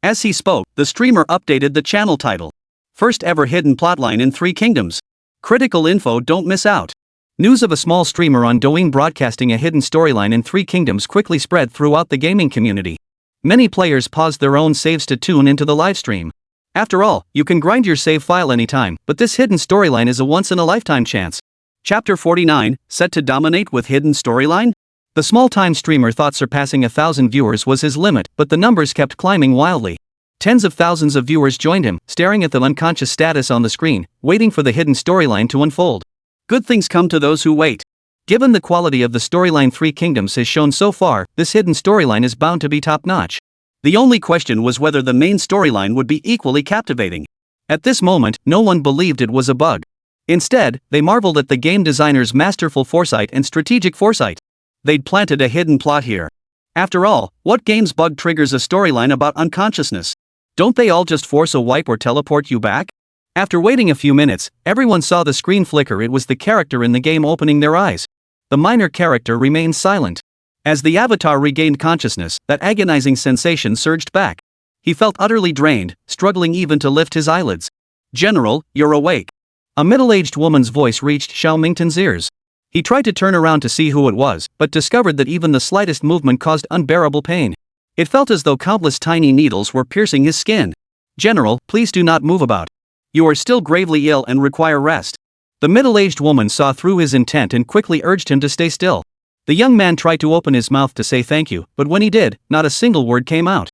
As he spoke, the streamer updated the channel title. First ever hidden plotline in Three Kingdoms. Critical info, don't miss out. News of a small streamer on Douyin broadcasting a hidden storyline in Three Kingdoms quickly spread throughout the gaming community. Many players paused their own saves to tune into the livestream. After all, you can grind your save file anytime, but this hidden storyline is a once-in-a-lifetime chance. Chapter 49, set to dominate with hidden storyline? The small-time streamer thought surpassing 1,000 viewers was his limit, but the numbers kept climbing wildly. Tens of thousands of viewers joined him, staring at the unconscious status on the screen, waiting for the hidden storyline to unfold. Good things come to those who wait. Given the quality of the storyline Three Kingdoms has shown so far, this hidden storyline is bound to be top-notch. The only question was whether the main storyline would be equally captivating. At this moment, no one believed it was a bug. Instead, they marveled at the game designer's masterful foresight and strategic foresight. They'd planted a hidden plot here. After all, what game's bug triggers a storyline about unconsciousness? Don't they all just force a wipe or teleport you back? After waiting a few minutes, everyone saw the screen flicker. It was the character in the game opening their eyes. The minor character remained silent. As the avatar regained consciousness, that agonizing sensation surged back. He felt utterly drained, struggling even to lift his eyelids. "General, you're awake." A middle-aged woman's voice reached Xiao Mington's ears. He tried to turn around to see who it was, but discovered that even the slightest movement caused unbearable pain. It felt as though countless tiny needles were piercing his skin. "General, please do not move about. You are still gravely ill and require rest." The middle-aged woman saw through his intent and quickly urged him to stay still. The young man tried to open his mouth to say thank you, but when he did, not a single word came out.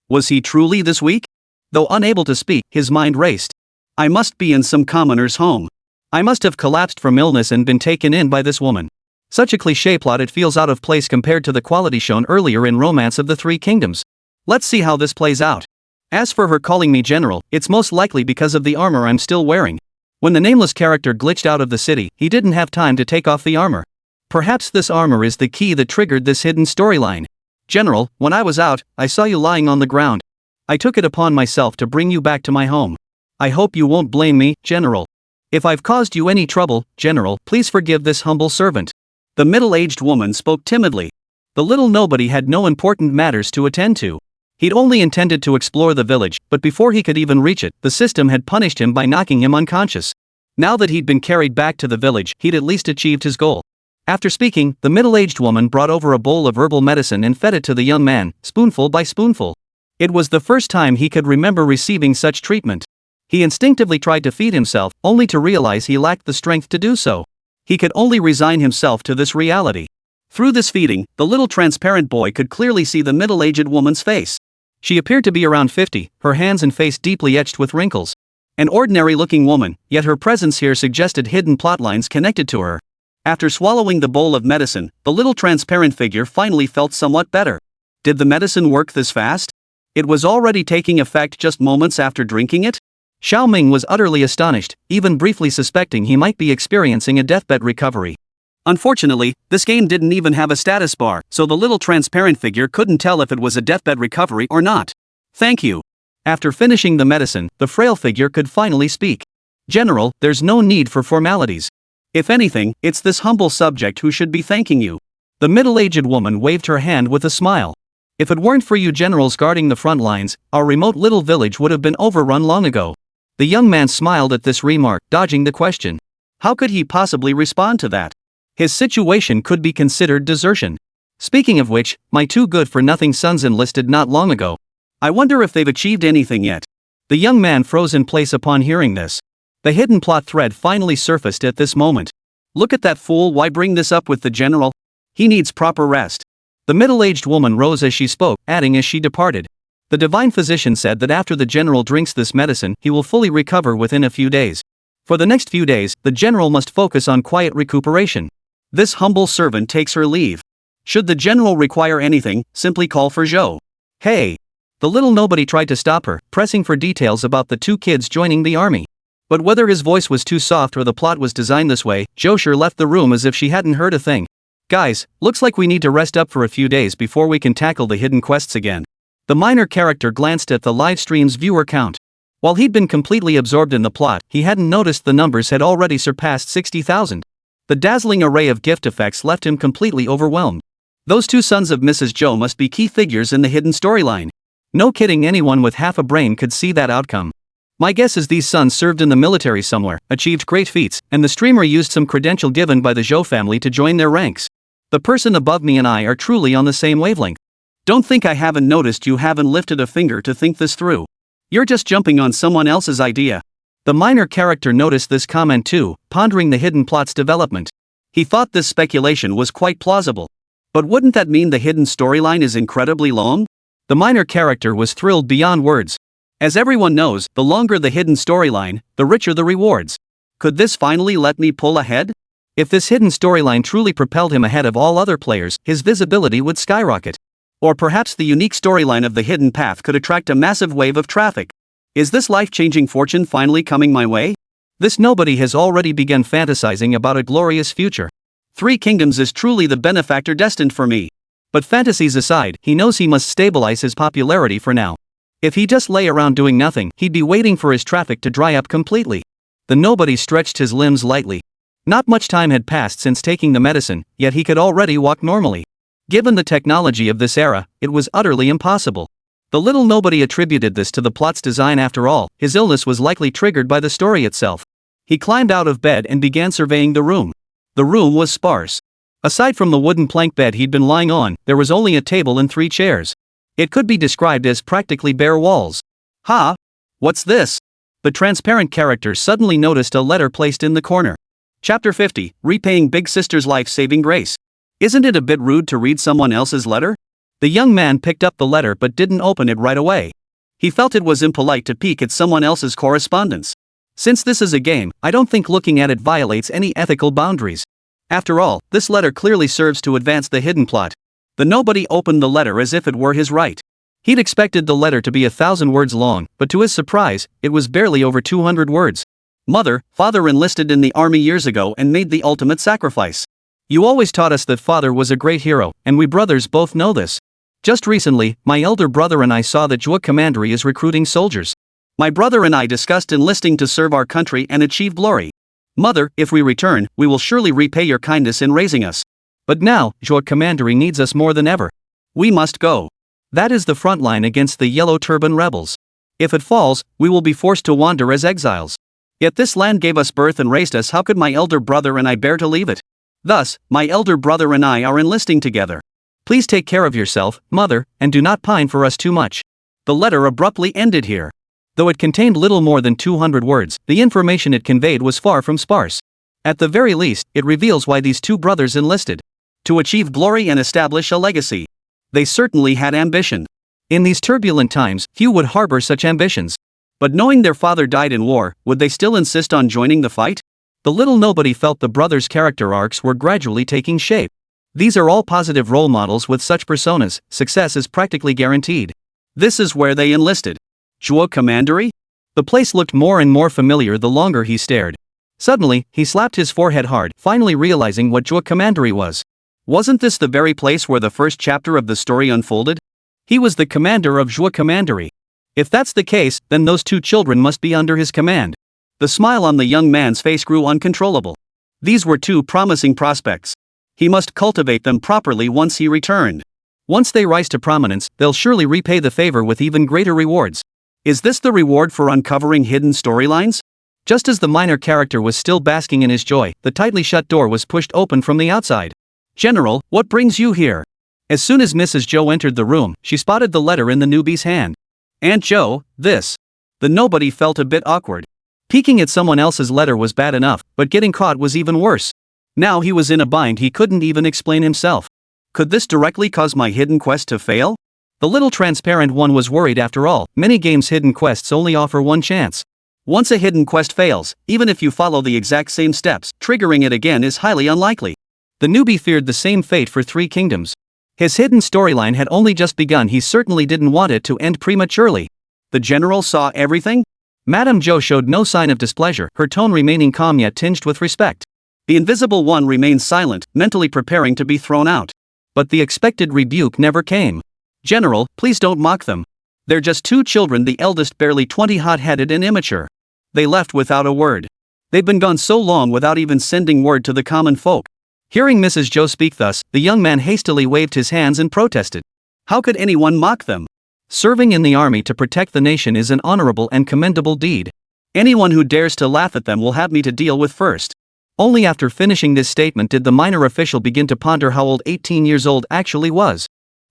Was he truly this weak? Though unable to speak, his mind raced. I must be in some commoner's home. I must have collapsed from illness and been taken in by this woman. Such a cliché plot, it feels out of place compared to the quality shown earlier in Romance of the Three Kingdoms. Let's see how this plays out. As for her calling me general, it's most likely because of the armor I'm still wearing. When the nameless character glitched out of the city, he didn't have time to take off the armor. Perhaps this armor is the key that triggered this hidden storyline. "General, when I was out, I saw you lying on the ground. I took it upon myself to bring you back to my home. I hope you won't blame me, General. If I've caused you any trouble, General, please forgive this humble servant." The middle-aged woman spoke timidly. The little nobody had no important matters to attend to. He'd only intended to explore the village, but before he could even reach it, the system had punished him by knocking him unconscious. Now that he'd been carried back to the village, he'd at least achieved his goal. After speaking, the middle-aged woman brought over a bowl of herbal medicine and fed it to the young man, spoonful by spoonful. It was the first time he could remember receiving such treatment. He instinctively tried to feed himself, only to realize he lacked the strength to do so. He could only resign himself to this reality. Through this feeding, the little transparent boy could clearly see the middle-aged woman's face. She appeared to be around 50, her hands and face deeply etched with wrinkles. An ordinary-looking woman, yet her presence here suggested hidden plotlines connected to her. After swallowing the bowl of medicine, the little transparent figure finally felt somewhat better. Did the medicine work this fast? It was already taking effect just moments after drinking it? Xiao Ming was utterly astonished, even briefly suspecting he might be experiencing a deathbed recovery. Unfortunately, this game didn't even have a status bar, so the little transparent figure couldn't tell if it was a deathbed recovery or not. Thank you. After finishing the medicine, the frail figure could finally speak. General, there's no need for formalities. If anything, it's this humble subject who should be thanking you. The middle-aged woman waved her hand with a smile. If it weren't for you generals guarding the front lines, our remote little village would have been overrun long ago. The young man smiled at this remark, dodging the question. How could he possibly respond to that? His situation could be considered desertion. Speaking of which, my two good-for-nothing sons enlisted not long ago. I wonder if they've achieved anything yet. The young man froze in place upon hearing this. The hidden plot thread finally surfaced at this moment. Look at that fool, why bring this up with the general? He needs proper rest. The middle-aged woman rose as she spoke, adding as she departed. The divine physician said that after the general drinks this medicine, he will fully recover within a few days. For the next few days, the general must focus on quiet recuperation. This humble servant takes her leave. Should the general require anything, simply call for Zhou. Hey! The little nobody tried to stop her, pressing for details about the two kids joining the army. But whether his voice was too soft or the plot was designed this way, Zhou sure left the room as if she hadn't heard a thing. Guys, looks like we need to rest up for a few days before we can tackle the hidden quests again. The minor character glanced at the live stream's viewer count. While he'd been completely absorbed in the plot, he hadn't noticed the numbers had already surpassed 60,000. The dazzling array of gift effects left him completely overwhelmed. Those two sons of Mrs. Zhou must be key figures in the hidden storyline. No kidding, anyone with half a brain could see that outcome. My guess is these sons served in the military somewhere, achieved great feats, and the streamer used some credential given by the Zhou family to join their ranks. The person above me and I are truly on the same wavelength. Don't think I haven't noticed you haven't lifted a finger to think this through. You're just jumping on someone else's idea. The minor character noticed this comment too, pondering the hidden plot's development. He thought this speculation was quite plausible. But wouldn't that mean the hidden storyline is incredibly long? The minor character was thrilled beyond words. As everyone knows, the longer the hidden storyline, the richer the rewards. Could this finally let me pull ahead? If this hidden storyline truly propelled him ahead of all other players, his visibility would skyrocket. Or perhaps the unique storyline of the hidden path could attract a massive wave of traffic. Is this life-changing fortune finally coming my way? This nobody has already begun fantasizing about a glorious future. 3 Kingdoms is truly the benefactor destined for me. But fantasies aside, he knows he must stabilize his popularity for now. If he just lay around doing nothing, he'd be waiting for his traffic to dry up completely. The nobody stretched his limbs lightly. Not much time had passed since taking the medicine, yet he could already walk normally. Given the technology of this era, it was utterly impossible. The little nobody attributed this to the plot's design after all, his illness was likely triggered by the story itself. He climbed out of bed and began surveying the room. The room was sparse. Aside from the wooden plank bed he'd been lying on, there was only a table and 3 chairs. It could be described as practically bare walls. Ha! What's this? The transparent character suddenly noticed a letter placed in the corner. Chapter 50, Repaying Big Sister's Life-Saving Grace. Isn't it a bit rude to read someone else's letter? The young man picked up the letter but didn't open it right away. He felt it was impolite to peek at someone else's correspondence. Since this is a game, I don't think looking at it violates any ethical boundaries. After all, this letter clearly serves to advance the hidden plot. The nobody opened the letter as if it were his right. He'd expected the letter to be 1,000 words long, but to his surprise, it was barely over 200 words. Mother, father enlisted in the army years ago and made the ultimate sacrifice. You always taught us that father was a great hero, and we brothers both know this. Just recently, my elder brother and I saw that Zhao Commandery is recruiting soldiers. My brother and I discussed enlisting to serve our country and achieve glory. Mother, if we return, we will surely repay your kindness in raising us. But now, Zhao Commandery needs us more than ever. We must go. That is the front line against the Yellow Turban rebels. If it falls, we will be forced to wander as exiles. Yet this land gave us birth and raised us, how could my elder brother and I bear to leave it? Thus, my elder brother and I are enlisting together. Please take care of yourself, mother, and do not pine for us too much. The letter abruptly ended here. Though it contained little more than 200 words, the information it conveyed was far from sparse. At the very least, it reveals why these two brothers enlisted. To achieve glory and establish a legacy. They certainly had ambition. In these turbulent times, few would harbor such ambitions. But knowing their father died in war, would they still insist on joining the fight? The little nobody felt the brothers' character arcs were gradually taking shape. These are all positive role models. With such personas, success is practically guaranteed. This is where they enlisted. Zhao Commandery? The place looked more and more familiar the longer he stared. Suddenly, he slapped his forehead hard, finally realizing what Zhao Commandery was. Wasn't this the very place where the first chapter of the story unfolded? He was the commander of Zhao Commandery. If that's the case, then those two children must be under his command. The smile on the young man's face grew uncontrollable. These were two promising prospects. He must cultivate them properly once he returned. Once they rise to prominence, they'll surely repay the favor with even greater rewards. Is this the reward for uncovering hidden storylines? Just as the minor character was still basking in his joy, the tightly shut door was pushed open from the outside. General, what brings you here? As soon as Mrs. Zhou entered the room, she spotted the letter in the newbie's hand. Aunt Zhou, this. The nobody felt a bit awkward. Peeking at someone else's letter was bad enough, but getting caught was even worse. Now he was in a bind he couldn't even explain himself. Could this directly cause my hidden quest to fail? The little transparent one was worried. After all, many games' hidden quests only offer one chance. Once a hidden quest fails, even if you follow the exact same steps, triggering it again is highly unlikely. The newbie feared the same fate for Three Kingdoms. His hidden storyline had only just begun. He certainly didn't want it to end prematurely. The general saw everything? Madame Zhou showed no sign of displeasure, her tone remaining calm yet tinged with respect. The invisible one remained silent, mentally preparing to be thrown out. But the expected rebuke never came. General, please don't mock them. They're just two children, the eldest barely 20, hot-headed and immature. They left without a word. They've been gone so long without even sending word to the common folk. Hearing Mrs. Zhou speak thus, the young man hastily waved his hands and protested. How could anyone mock them? Serving in the army to protect the nation is an honorable and commendable deed. Anyone who dares to laugh at them will have me to deal with first. Only after finishing this statement did the minor official begin to ponder how old 18 years old actually was.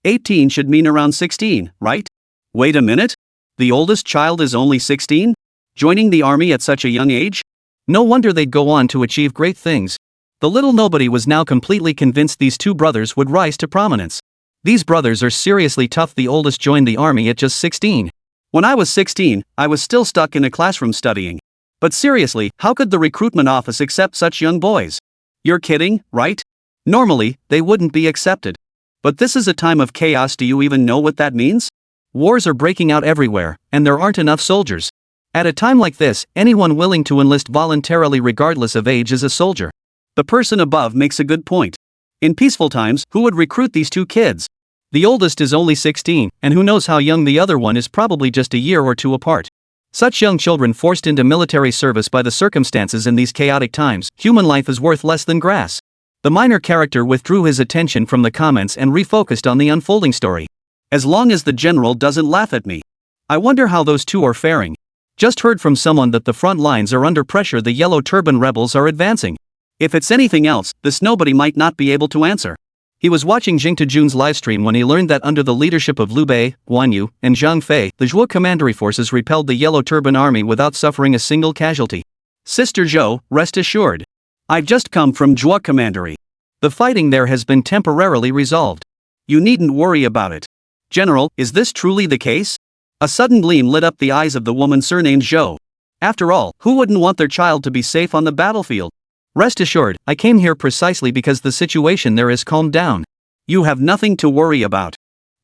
18 should mean around 16, right? Wait a minute? The oldest child is only 16? Joining the army at such a young age? No wonder they'd go on to achieve great things. The little nobody was now completely convinced these two brothers would rise to prominence. These brothers are seriously tough. The oldest joined the army at just 16. When I was 16, I was still stuck in a classroom studying. But seriously, how could the recruitment office accept such young boys? You're kidding, right? Normally, they wouldn't be accepted. But this is a time of chaos. Do you even know what that means? Wars are breaking out everywhere, and there aren't enough soldiers. At a time like this, anyone willing to enlist voluntarily regardless of age is a soldier. The person above makes a good point. In peaceful times, who would recruit these two kids? The oldest is only 16, and who knows how young the other one is, probably just a year or two apart. Such young children forced into military service by the circumstances in these chaotic times, human life is worth less than grass. The minor character withdrew his attention from the comments and refocused on the unfolding story. As long as the general doesn't laugh at me. I wonder how those two are faring. Just heard from someone that the front lines are under pressure. The Yellow Turban rebels are advancing. If it's anything else, this nobody might not be able to answer. He was watching Jing Tejun's livestream when he learned that under the leadership of Liu Bei, Guan Yu, and Zhang Fei, the Zhou Commandery forces repelled the Yellow Turban army without suffering a single casualty. Sister Zhou, rest assured. I've just come from Zhou Commandery. The fighting there has been temporarily resolved. You needn't worry about it. General, is this truly the case? A sudden gleam lit up the eyes of the woman surnamed Zhou. After all, who wouldn't want their child to be safe on the battlefield? Rest assured, I came here precisely because the situation there is calmed down. You have nothing to worry about.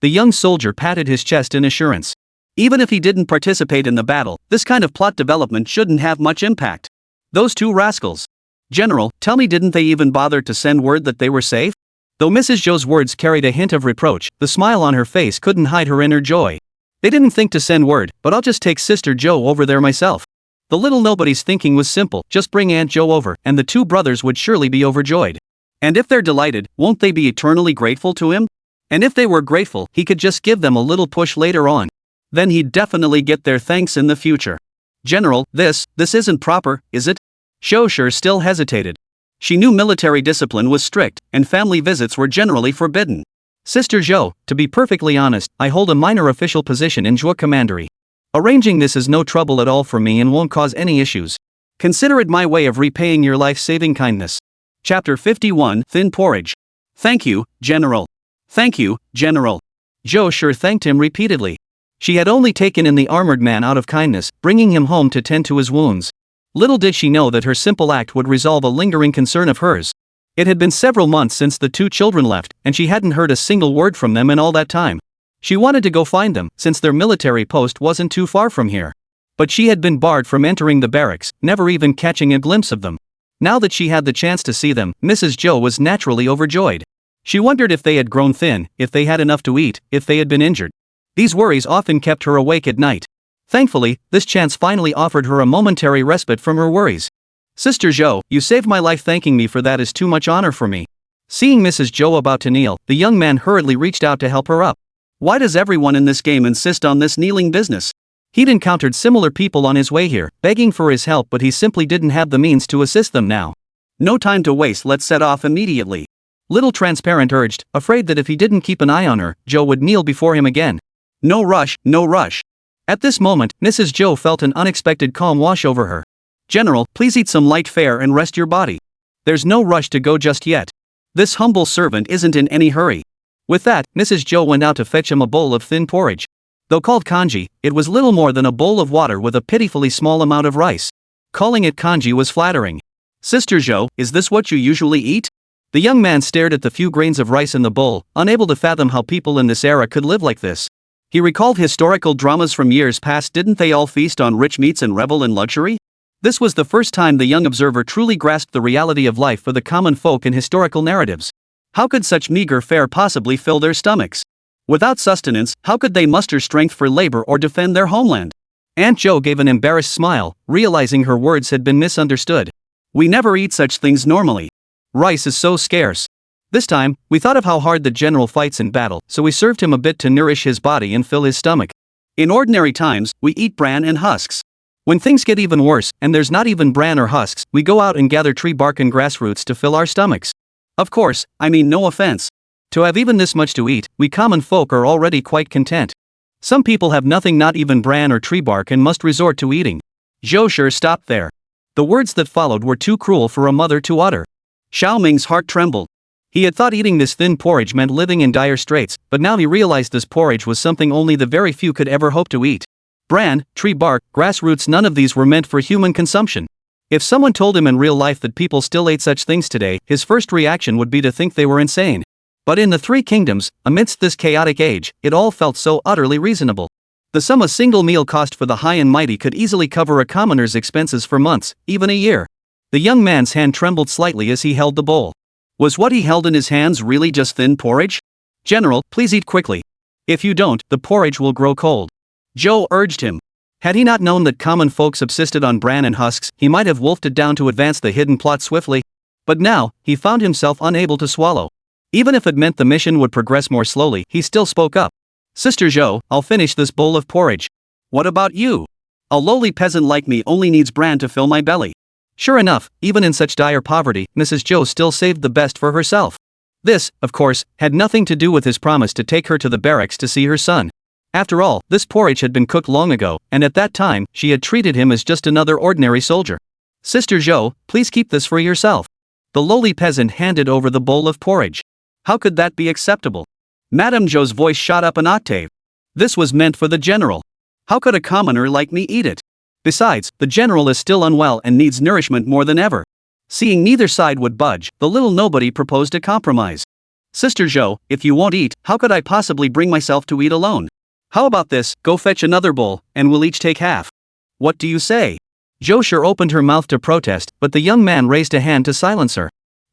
The young soldier patted his chest in assurance. Even if he didn't participate in the battle, this kind of plot development shouldn't have much impact. Those two rascals. General, tell me, didn't they even bother to send word that they were safe? Though Mrs. Zhou's words carried a hint of reproach, the smile on her face couldn't hide her inner joy. They didn't think to send word, but I'll just take Sister Zhou over there myself. The little nobody's thinking was simple: just bring Aunt Zhou over, and the two brothers would surely be overjoyed. And if they're delighted, won't they be eternally grateful to him? And if they were grateful, he could just give them a little push later on. Then he'd definitely get their thanks in the future. General, this isn't proper, is it? Zhou sure still hesitated. She knew military discipline was strict, and family visits were generally forbidden. Sister Zhou, to be perfectly honest, I hold a minor official position in Zhou Commandery. Arranging this is no trouble at all for me and won't cause any issues. Consider it my way of repaying your life-saving kindness. Chapter 51, Thin Porridge. Thank you, General. Thank you, General. Zhou sure thanked him repeatedly. She had only taken in the armored man out of kindness, bringing him home to tend to his wounds. Little did she know that her simple act would resolve a lingering concern of hers. It had been several months since the two children left, and she hadn't heard a single word from them in all that time. She wanted to go find them, since their military post wasn't too far from here. But she had been barred from entering the barracks, never even catching a glimpse of them. Now that she had the chance to see them, Mrs. Zhou was naturally overjoyed. She wondered if they had grown thin, if they had enough to eat, if they had been injured. These worries often kept her awake at night. Thankfully, this chance finally offered her a momentary respite from her worries. Sister Zhou, you saved my life. Thanking me for that is too much honor for me. Seeing Mrs. Zhou about to kneel, the young man hurriedly reached out to help her up. Why does everyone in this game insist on this kneeling business? He'd encountered similar people on his way here, begging for his help, but he simply didn't have the means to assist them now. No time to waste, let's set off immediately. Little Transparent urged, afraid that if he didn't keep an eye on her, Zhou would kneel before him again. No rush, no rush. At this moment, Mrs. Zhou felt an unexpected calm wash over her. General, please eat some light fare and rest your body. There's no rush to go just yet. This humble servant isn't in any hurry. With that, Mrs. Zhou went out to fetch him a bowl of thin porridge. Though called kanji, it was little more than a bowl of water with a pitifully small amount of rice. Calling it kanji was flattering. Sister Zhou, is this what you usually eat? The young man stared at the few grains of rice in the bowl, unable to fathom how people in this era could live like this. He recalled historical dramas from years past. Didn't they all feast on rich meats and revel in luxury? This was the first time the young observer truly grasped the reality of life for the common folk in historical narratives. How could such meager fare possibly fill their stomachs? Without sustenance, how could they muster strength for labor or defend their homeland? Aunt Zhou gave an embarrassed smile, realizing her words had been misunderstood. We never eat such things normally. Rice is so scarce. This time, we thought of how hard the general fights in battle, so we served him a bit to nourish his body and fill his stomach. In ordinary times, we eat bran and husks. When things get even worse, and there's not even bran or husks, we go out and gather tree bark and grass roots to fill our stomachs. Of course, I mean no offense. To have even this much to eat, we common folk are already quite content. Some people have nothing, not even bran or tree bark, and must resort to eating. Zhou sure stopped there. The words that followed were too cruel for a mother to utter. Xiao Ming's heart trembled. He had thought eating this thin porridge meant living in dire straits, but now he realized this porridge was something only the very few could ever hope to eat. Bran, tree bark, grass roots, none of these were meant for human consumption. If someone told him in real life that people still ate such things today, his first reaction would be to think they were insane. But in the Three Kingdoms, amidst this chaotic age, it all felt so utterly reasonable. The sum a single meal cost for the high and mighty could easily cover a commoner's expenses for months, even a year. The young man's hand trembled slightly as he held the bowl. Was what he held in his hands really just thin porridge? General, please eat quickly. If you don't, the porridge will grow cold. Zhou urged him. Had he not known that common folk subsisted on bran and husks, he might have wolfed it down to advance the hidden plot swiftly. But now, he found himself unable to swallow. Even if it meant the mission would progress more slowly, he still spoke up. Sister Zhou, I'll finish this bowl of porridge. What about you? A lowly peasant like me only needs bran to fill my belly. Sure enough, even in such dire poverty, Mrs. Zhou still saved the best for herself. This, of course, had nothing to do with his promise to take her to the barracks to see her son. After all, this porridge had been cooked long ago, and at that time, she had treated him as just another ordinary soldier. Sister Zhou, please keep this for yourself. The lowly peasant handed over the bowl of porridge. How could that be acceptable? Madame Zhou's voice shot up an octave. This was meant for the general. How could a commoner like me eat it? Besides, the general is still unwell and needs nourishment more than ever. Seeing neither side would budge, the little nobody proposed a compromise. Sister Zhou, if you won't eat, how could I possibly bring myself to eat alone? How about this, go fetch another bowl, and we'll each take half. What do you say? Zhou sure opened her mouth to protest, but the young man raised a hand to silence her.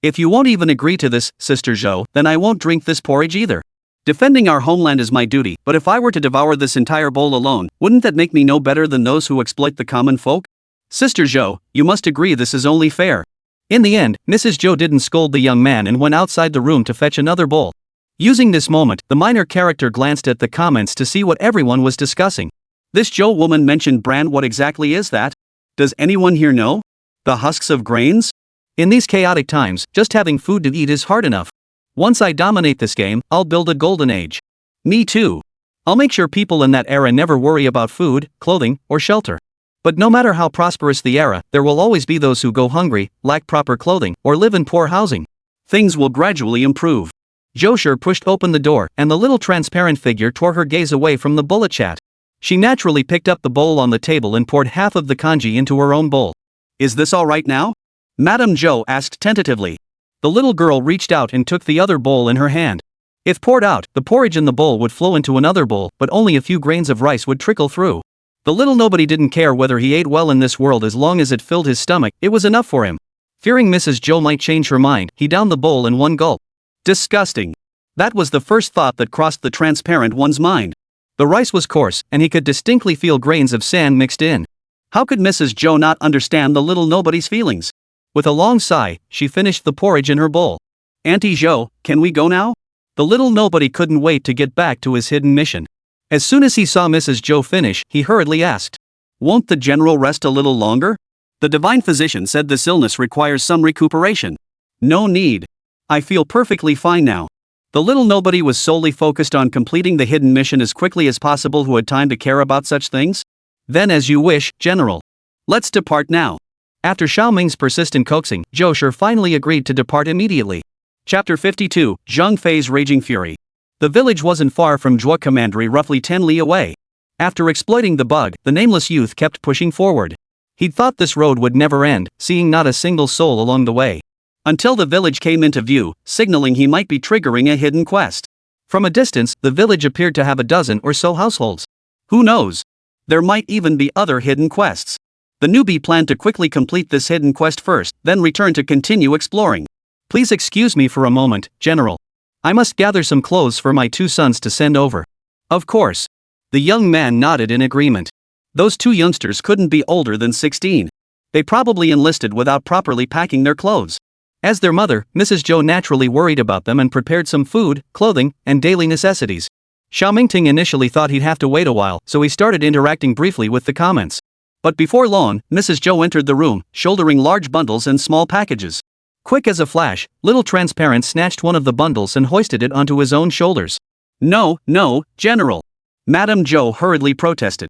If you won't even agree to this, Sister Zhou, then I won't drink this porridge either. Defending our homeland is my duty, but if I were to devour this entire bowl alone, wouldn't that make me no better than those who exploit the common folk? Sister Zhou, you must agree this is only fair. In the end, Mrs. Zhou didn't scold the young man and went outside the room to fetch another bowl. Using this moment, the minor character glanced at the comments to see what everyone was discussing. This Zhou woman mentioned bran. What exactly is that? Does anyone here know? The husks of grains? In these chaotic times, just having food to eat is hard enough. Once I dominate this game, I'll build a golden age. Me too. I'll make sure people in that era never worry about food, clothing, or shelter. But no matter how prosperous the era, there will always be those who go hungry, lack proper clothing, or live in poor housing. Things will gradually improve. Zhou pushed open the door, and the little transparent figure tore her gaze away from the bullet chat. She naturally picked up the bowl on the table and poured half of the kanji into her own bowl. Is this all right now? Madame Zhou asked tentatively. The little girl reached out and took the other bowl in her hand. If poured out, the porridge in the bowl would flow into another bowl, but only a few grains of rice would trickle through. The little nobody didn't care whether he ate well in this world as long as it filled his stomach, it was enough for him. Fearing Mrs. Zhou might change her mind, he downed the bowl in one gulp. Disgusting. That was the first thought that crossed the transparent one's mind. The rice was coarse, and he could distinctly feel grains of sand mixed in. How could Mrs. Zhou not understand the little nobody's feelings? With a long sigh, she finished the porridge in her bowl. Auntie Zhou, can we go now? The little nobody couldn't wait to get back to his hidden mission. As soon as he saw Mrs. Zhou finish, he hurriedly asked, "Won't the general rest a little longer? The divine physician said this illness requires some recuperation." "No need. I feel perfectly fine now." The little nobody was solely focused on completing the hidden mission as quickly as possible. Who had time to care about such things? "Then as you wish, General. Let's depart now." After Xiao Ming's persistent coaxing, Zhou Shi finally agreed to depart immediately. Chapter 52, Zheng Fei's Raging Fury. The village wasn't far from Zhuo Commandery, roughly 10 li away. After exploiting the bug, the nameless youth kept pushing forward. He'd thought this road would never end, seeing not a single soul along the way. Until the village came into view, signaling he might be triggering a hidden quest. From a distance, the village appeared to have a dozen or so households. Who knows? There might even be other hidden quests. The newbie planned to quickly complete this hidden quest first, then return to continue exploring. "Please excuse me for a moment, General. I must gather some clothes for my 2 sons to send over." "Of course." The young man nodded in agreement. Those 2 youngsters couldn't be older than 16. They probably enlisted without properly packing their clothes. As their mother, Mrs. Zhou naturally worried about them and prepared some food, clothing, and daily necessities. Xiao Mingting initially thought he'd have to wait a while, so he started interacting briefly with the comments. But before long, Mrs. Zhou entered the room, shouldering large bundles and small packages. Quick as a flash, little Transparent snatched one of the bundles and hoisted it onto his own shoulders. "No, no, General." Madame Zhou hurriedly protested.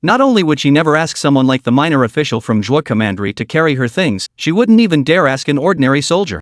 Not only would she never ask someone like the minor official from Zhuo Commandery to carry her things, she wouldn't even dare ask an ordinary soldier.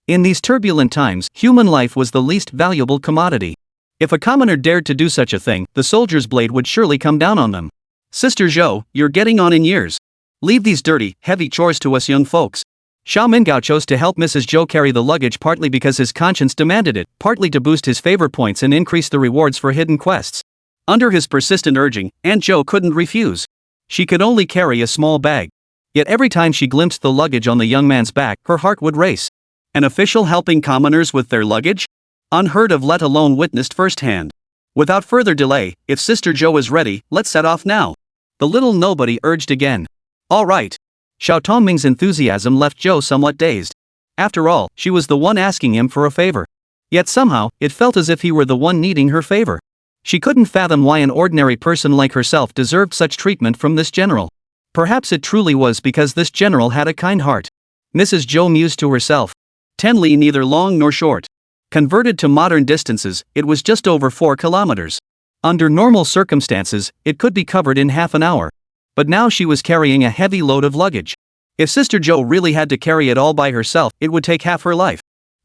In these turbulent times, human life was the least valuable commodity. If a commoner dared to do such a thing, the soldier's blade would surely come down on them. "Sister Zhou, you're getting on in years. Leave these dirty, heavy chores to us young folks." Xiao Mingao chose to help Mrs. Zhou carry the luggage partly because his conscience demanded it, partly to boost his favor points and increase the rewards for hidden quests. Under his persistent urging, Aunt Zhou couldn't refuse. She could only carry a small bag. Yet every time she glimpsed the luggage on the young man's back, her heart would race. An official helping commoners with their luggage? Unheard of, let alone witnessed firsthand. Without further delay, if Sister Zhou is ready, let's set off now. The little nobody urged again. All right. Xiao Tongming's enthusiasm left Zhou somewhat dazed. After all, she was the one asking him for a favor. Yet somehow, it felt as if he were the one needing her favor. She couldn't fathom why an ordinary person like herself deserved such treatment from this general. Perhaps it truly was because this general had a kind heart. Mrs. Zhou mused to herself. 10 li neither long nor short. Converted to modern distances, it was just over 4 kilometers. Under normal circumstances, it could be covered in half an hour. But now she was carrying a heavy load of luggage. If Sister Zhou really had to carry it all by herself, it would take half her life.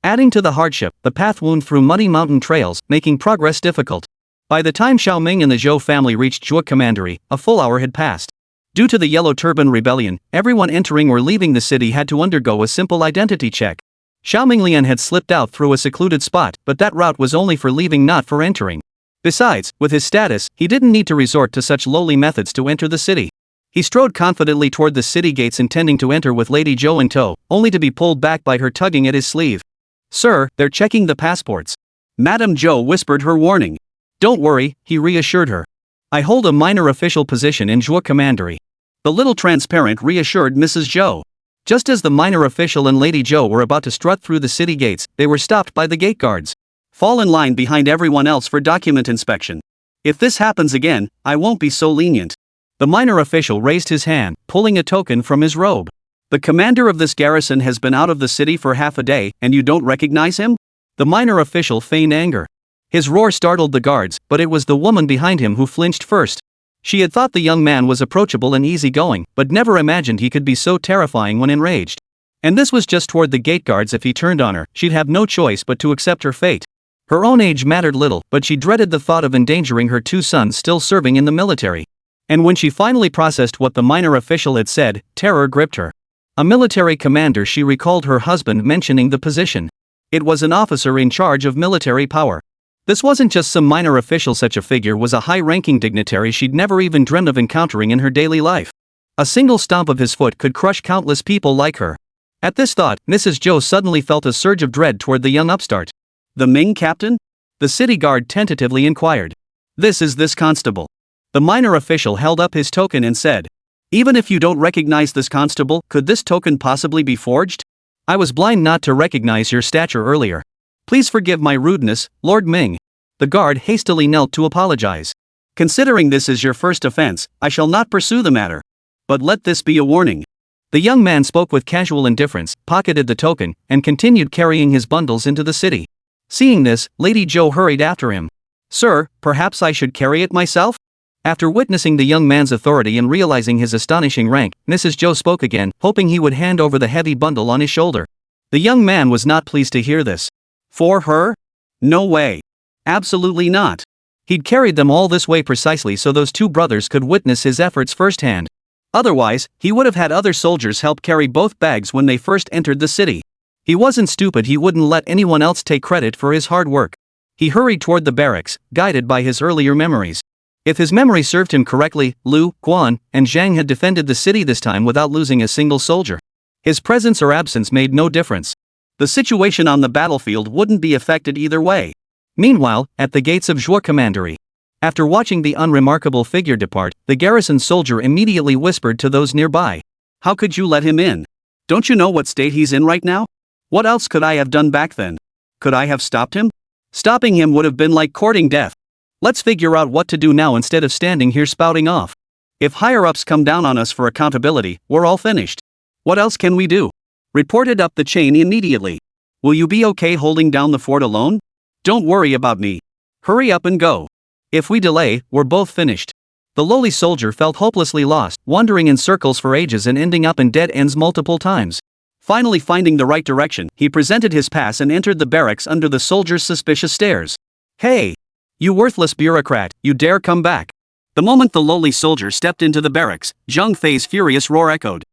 Adding to the hardship, the path wound through muddy mountain trails, making progress difficult. By the time Xiao Ming and the Zhou family reached Zhuo Commandery, a full hour had passed. Due to the Yellow Turban Rebellion, everyone entering or leaving the city had to undergo a simple identity check. Xiao Minglian had slipped out through a secluded spot, but that route was only for leaving, not for entering. Besides, with his status, he didn't need to resort to such lowly methods to enter the city. He strode confidently toward the city gates, intending to enter with Lady Zhou in tow, only to be pulled back by her tugging at his sleeve. "Sir, they're checking the passports." Madame Zhou whispered her warning. "Don't worry," he reassured her. "I hold a minor official position in Zhuo Commandery." The little Transparent reassured Mrs. Zhou. Just as the minor official and Lady Zhou were about to strut through the city gates, they were stopped by the gate guards. "Fall in line behind everyone else for document inspection. If this happens again, I won't be so lenient." The minor official raised his hand, pulling a token from his robe. "The commander of this garrison has been out of the city for half a day, and you don't recognize him?" The minor official feigned anger. His roar startled the guards, but it was the woman behind him who flinched first. She had thought the young man was approachable and easygoing, but never imagined he could be so terrifying when enraged. And this was just toward the gate guards. If he turned on her, she'd have no choice but to accept her fate. Her own age mattered little, but she dreaded the thought of endangering her 2 sons still serving in the military. And when she finally processed what the minor official had said, terror gripped her. A military commander, she recalled her husband mentioning the position. It was an officer in charge of military power. This wasn't just some minor official, such a figure was a high-ranking dignitary she'd never even dreamed of encountering in her daily life. A single stomp of his foot could crush countless people like her. At this thought, Mrs. Zhou suddenly felt a surge of dread toward the young upstart. The Ming captain? The city guard tentatively inquired. This is this constable. The minor official held up his token and said, "Even if you don't recognize this constable, could this token possibly be forged?" "I was blind not to recognize your stature earlier. Please forgive my rudeness, Lord Ming." The guard hastily knelt to apologize. "Considering this is your first offense, I shall not pursue the matter. But let this be a warning." The young man spoke with casual indifference, pocketed the token, and continued carrying his bundles into the city. Seeing this, Lady Zhou hurried after him. "Sir, perhaps I should carry it myself?" After witnessing the young man's authority and realizing his astonishing rank, Mrs. Zhou spoke again, hoping he would hand over the heavy bundle on his shoulder. The young man was not pleased to hear this. For her? No way. Absolutely not. He'd carried them all this way precisely so those two brothers could witness his efforts firsthand. Otherwise, he would have had other soldiers help carry both bags when they first entered the city. He wasn't stupid, he wouldn't let anyone else take credit for his hard work. He hurried toward the barracks, guided by his earlier memories. If his memory served him correctly, Lu, Guan, and Zhang had defended the city this time without losing a single soldier. His presence or absence made no difference. The situation on the battlefield wouldn't be affected either way. Meanwhile, at the gates of Zhuo Commandery, after watching the unremarkable figure depart, the garrison soldier immediately whispered to those nearby. "How could you let him in? Don't you know what state he's in right now? What else could I have done back then? Could I have stopped him? Stopping him would have been like courting death. Let's figure out what to do now instead of standing here spouting off. If higher-ups come down on us for accountability, we're all finished. What else can we do? Report it up the chain immediately. Will you be okay holding down the fort alone? Don't worry about me. Hurry up and go. If we delay, we're both finished." The lowly soldier felt hopelessly lost, wandering in circles for ages and ending up in dead ends multiple times. Finally finding the right direction, he presented his pass and entered the barracks under the soldier's suspicious stares. "Hey! You worthless bureaucrat, you dare come back!" The moment the lowly soldier stepped into the barracks, Zhang Fei's furious roar echoed.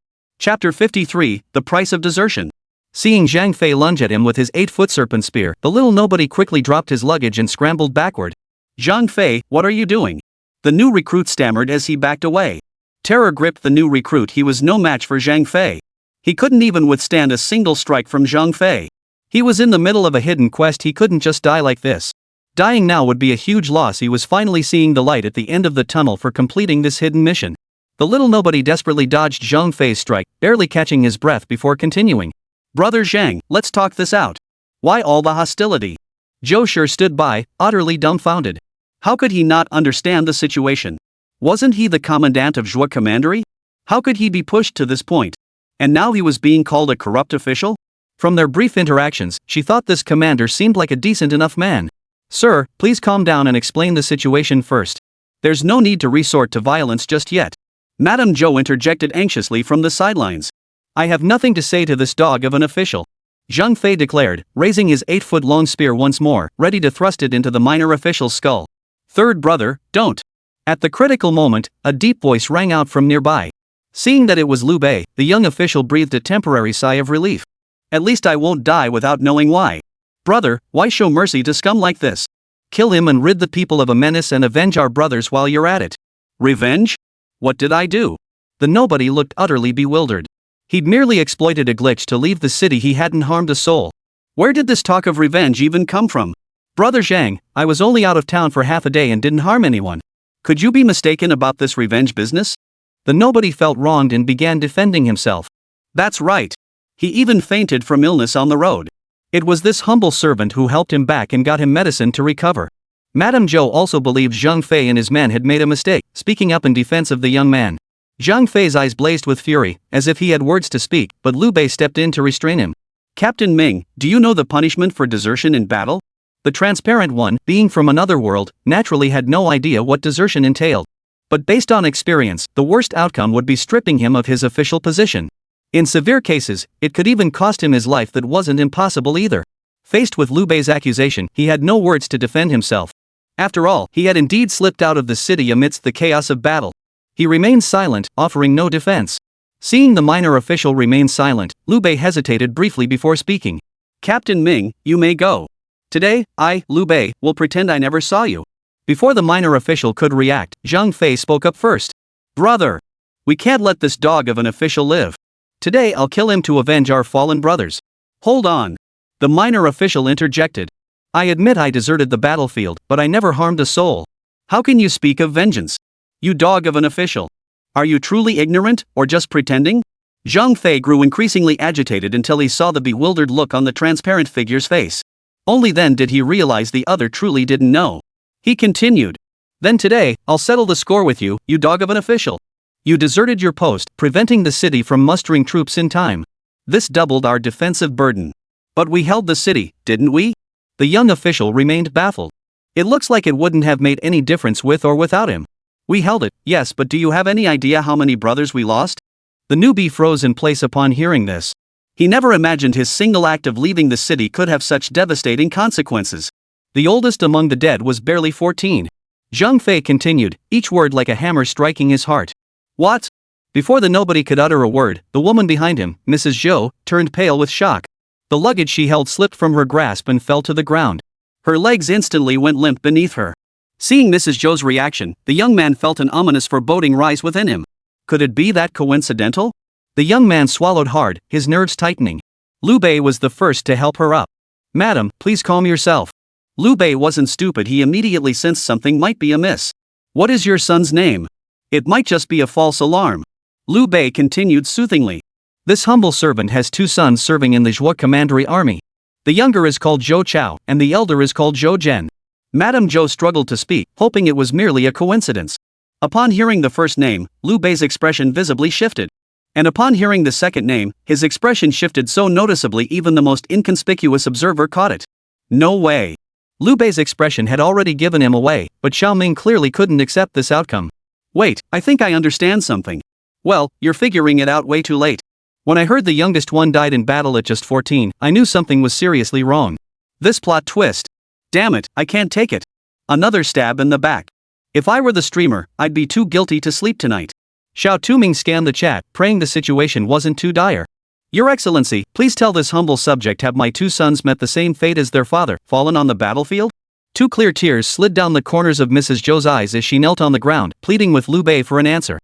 Chapter 53, The Price of Desertion. Seeing Zhang Fei lunge at him with his 8-foot serpent spear, the little nobody quickly dropped his luggage and scrambled backward. "Zhang Fei, what are you doing?" The new recruit stammered as he backed away. Terror gripped the new recruit. He was no match for Zhang Fei. He couldn't even withstand a single strike from Zhang Fei. He was in the middle of a hidden quest. He couldn't just die like this. Dying now would be a huge loss. He was finally seeing the light at the end of the tunnel for completing this hidden mission. The little nobody desperately dodged Zhang Fei's strike, barely catching his breath before continuing. "Brother Zhang, let's talk this out. Why all the hostility?" Zhou Shi stood by, utterly dumbfounded. How could he not understand the situation? Wasn't he the commandant of Zhuo Commandery? How could he be pushed to this point? And now he was being called a corrupt official? From their brief interactions, she thought this commander seemed like a decent enough man. "Sir, please calm down and explain the situation first. There's no need to resort to violence just yet." Madame Zhou interjected anxiously from the sidelines. "I have nothing to say to this dog of an official," Zhang Fei declared, raising his 8-foot-long spear once more, ready to thrust it into the minor official's skull. "Third brother, don't." At the critical moment, a deep voice rang out from nearby. Seeing that it was Liu Bei, the young official breathed a temporary sigh of relief. "At least I won't die without knowing why. Brother, why show mercy to scum like this? Kill him and rid the people of a menace and avenge our brothers while you're at it." "Revenge? What did I do?" The nobody looked utterly bewildered. He'd merely exploited a glitch to leave the city. He hadn't harmed a soul. Where did this talk of revenge even come from? "Brother Zhang, I was only out of town for half a day and didn't harm anyone. Could you be mistaken about this revenge business?" The nobody felt wronged and began defending himself. "That's right. He even fainted from illness on the road. It was this humble servant who helped him back and got him medicine to recover." Madame Zhou also believed Zhang Fei and his men had made a mistake, speaking up in defense of the young man. Zhang Fei's eyes blazed with fury, as if he had words to speak, but Liu Bei stepped in to restrain him. "Captain Ming, do you know the punishment for desertion in battle?" The transparent one, being from another world, naturally had no idea what desertion entailed. But based on experience, the worst outcome would be stripping him of his official position. In severe cases, it could even cost him his life. That wasn't impossible either. Faced with Liu Bei's accusation, he had no words to defend himself. After all, he had indeed slipped out of the city amidst the chaos of battle. He remained silent, offering no defense. Seeing the minor official remain silent, Liu Bei hesitated briefly before speaking. "Captain Ming, you may go. Today, I, Liu Bei, will pretend I never saw you. Before the minor official could react, Zhang Fei spoke up first. Brother! We can't let this dog of an official live. Today I'll kill him to avenge our fallen brothers. Hold on. The minor official interjected. I admit I deserted the battlefield, but I never harmed a soul. How can you speak of vengeance? You dog of an official. Are you truly ignorant, or just pretending? Zhang Fei grew increasingly agitated until he saw the bewildered look on the transparent figure's face. Only then did he realize the other truly didn't know. He continued. Then today, I'll settle the score with you, you dog of an official. You deserted your post, preventing the city from mustering troops in time. This doubled our defensive burden. But we held the city, didn't we? The young official remained baffled. It looks like it wouldn't have made any difference with or without him. We held it, yes, but do you have any idea how many brothers we lost? The newbie froze in place upon hearing this. He never imagined his single act of leaving the city could have such devastating consequences. The oldest among the dead was barely 14. Zhang Fei continued, each word like a hammer striking his heart. What? Before the nobody could utter a word, the woman behind him, Mrs. Zhou, turned pale with shock. The luggage she held slipped from her grasp and fell to the ground. Her legs instantly went limp beneath her. Seeing Mrs. Zhou's reaction, the young man felt an ominous foreboding rise within him. Could it be that coincidental? The young man swallowed hard, his nerves tightening. Liu Bei was the first to help her up. Madam, please calm yourself. Liu Bei wasn't stupid, he immediately sensed something might be amiss. What is your son's name? It might just be a false alarm. Liu Bei continued soothingly. This humble servant has 2 sons serving in the Zhuo Commandery army. The younger is called Zhou Chao, and the elder is called Zhou Zhen. Madame Zhou struggled to speak, hoping it was merely a coincidence. Upon hearing the first name, Liu Bei's expression visibly shifted. And upon hearing the second name, his expression shifted so noticeably even the most inconspicuous observer caught it. No way. Liu Bei's expression had already given him away, but Xiaoming clearly couldn't accept this outcome. Wait, I think I understand something. Well, you're figuring it out way too late. When I heard the youngest one died in battle at just 14, I knew something was seriously wrong. This plot twist. Damn it, I can't take it. Another stab in the back. If I were the streamer, I'd be too guilty to sleep tonight. Xiao Tuming scanned the chat, praying the situation wasn't too dire. Your Excellency, please tell this humble subject, have my 2 sons met the same fate as their father, fallen on the battlefield? 2 clear tears slid down the corners of Mrs. Zhou's eyes as she knelt on the ground, pleading with Liu Bei for an answer.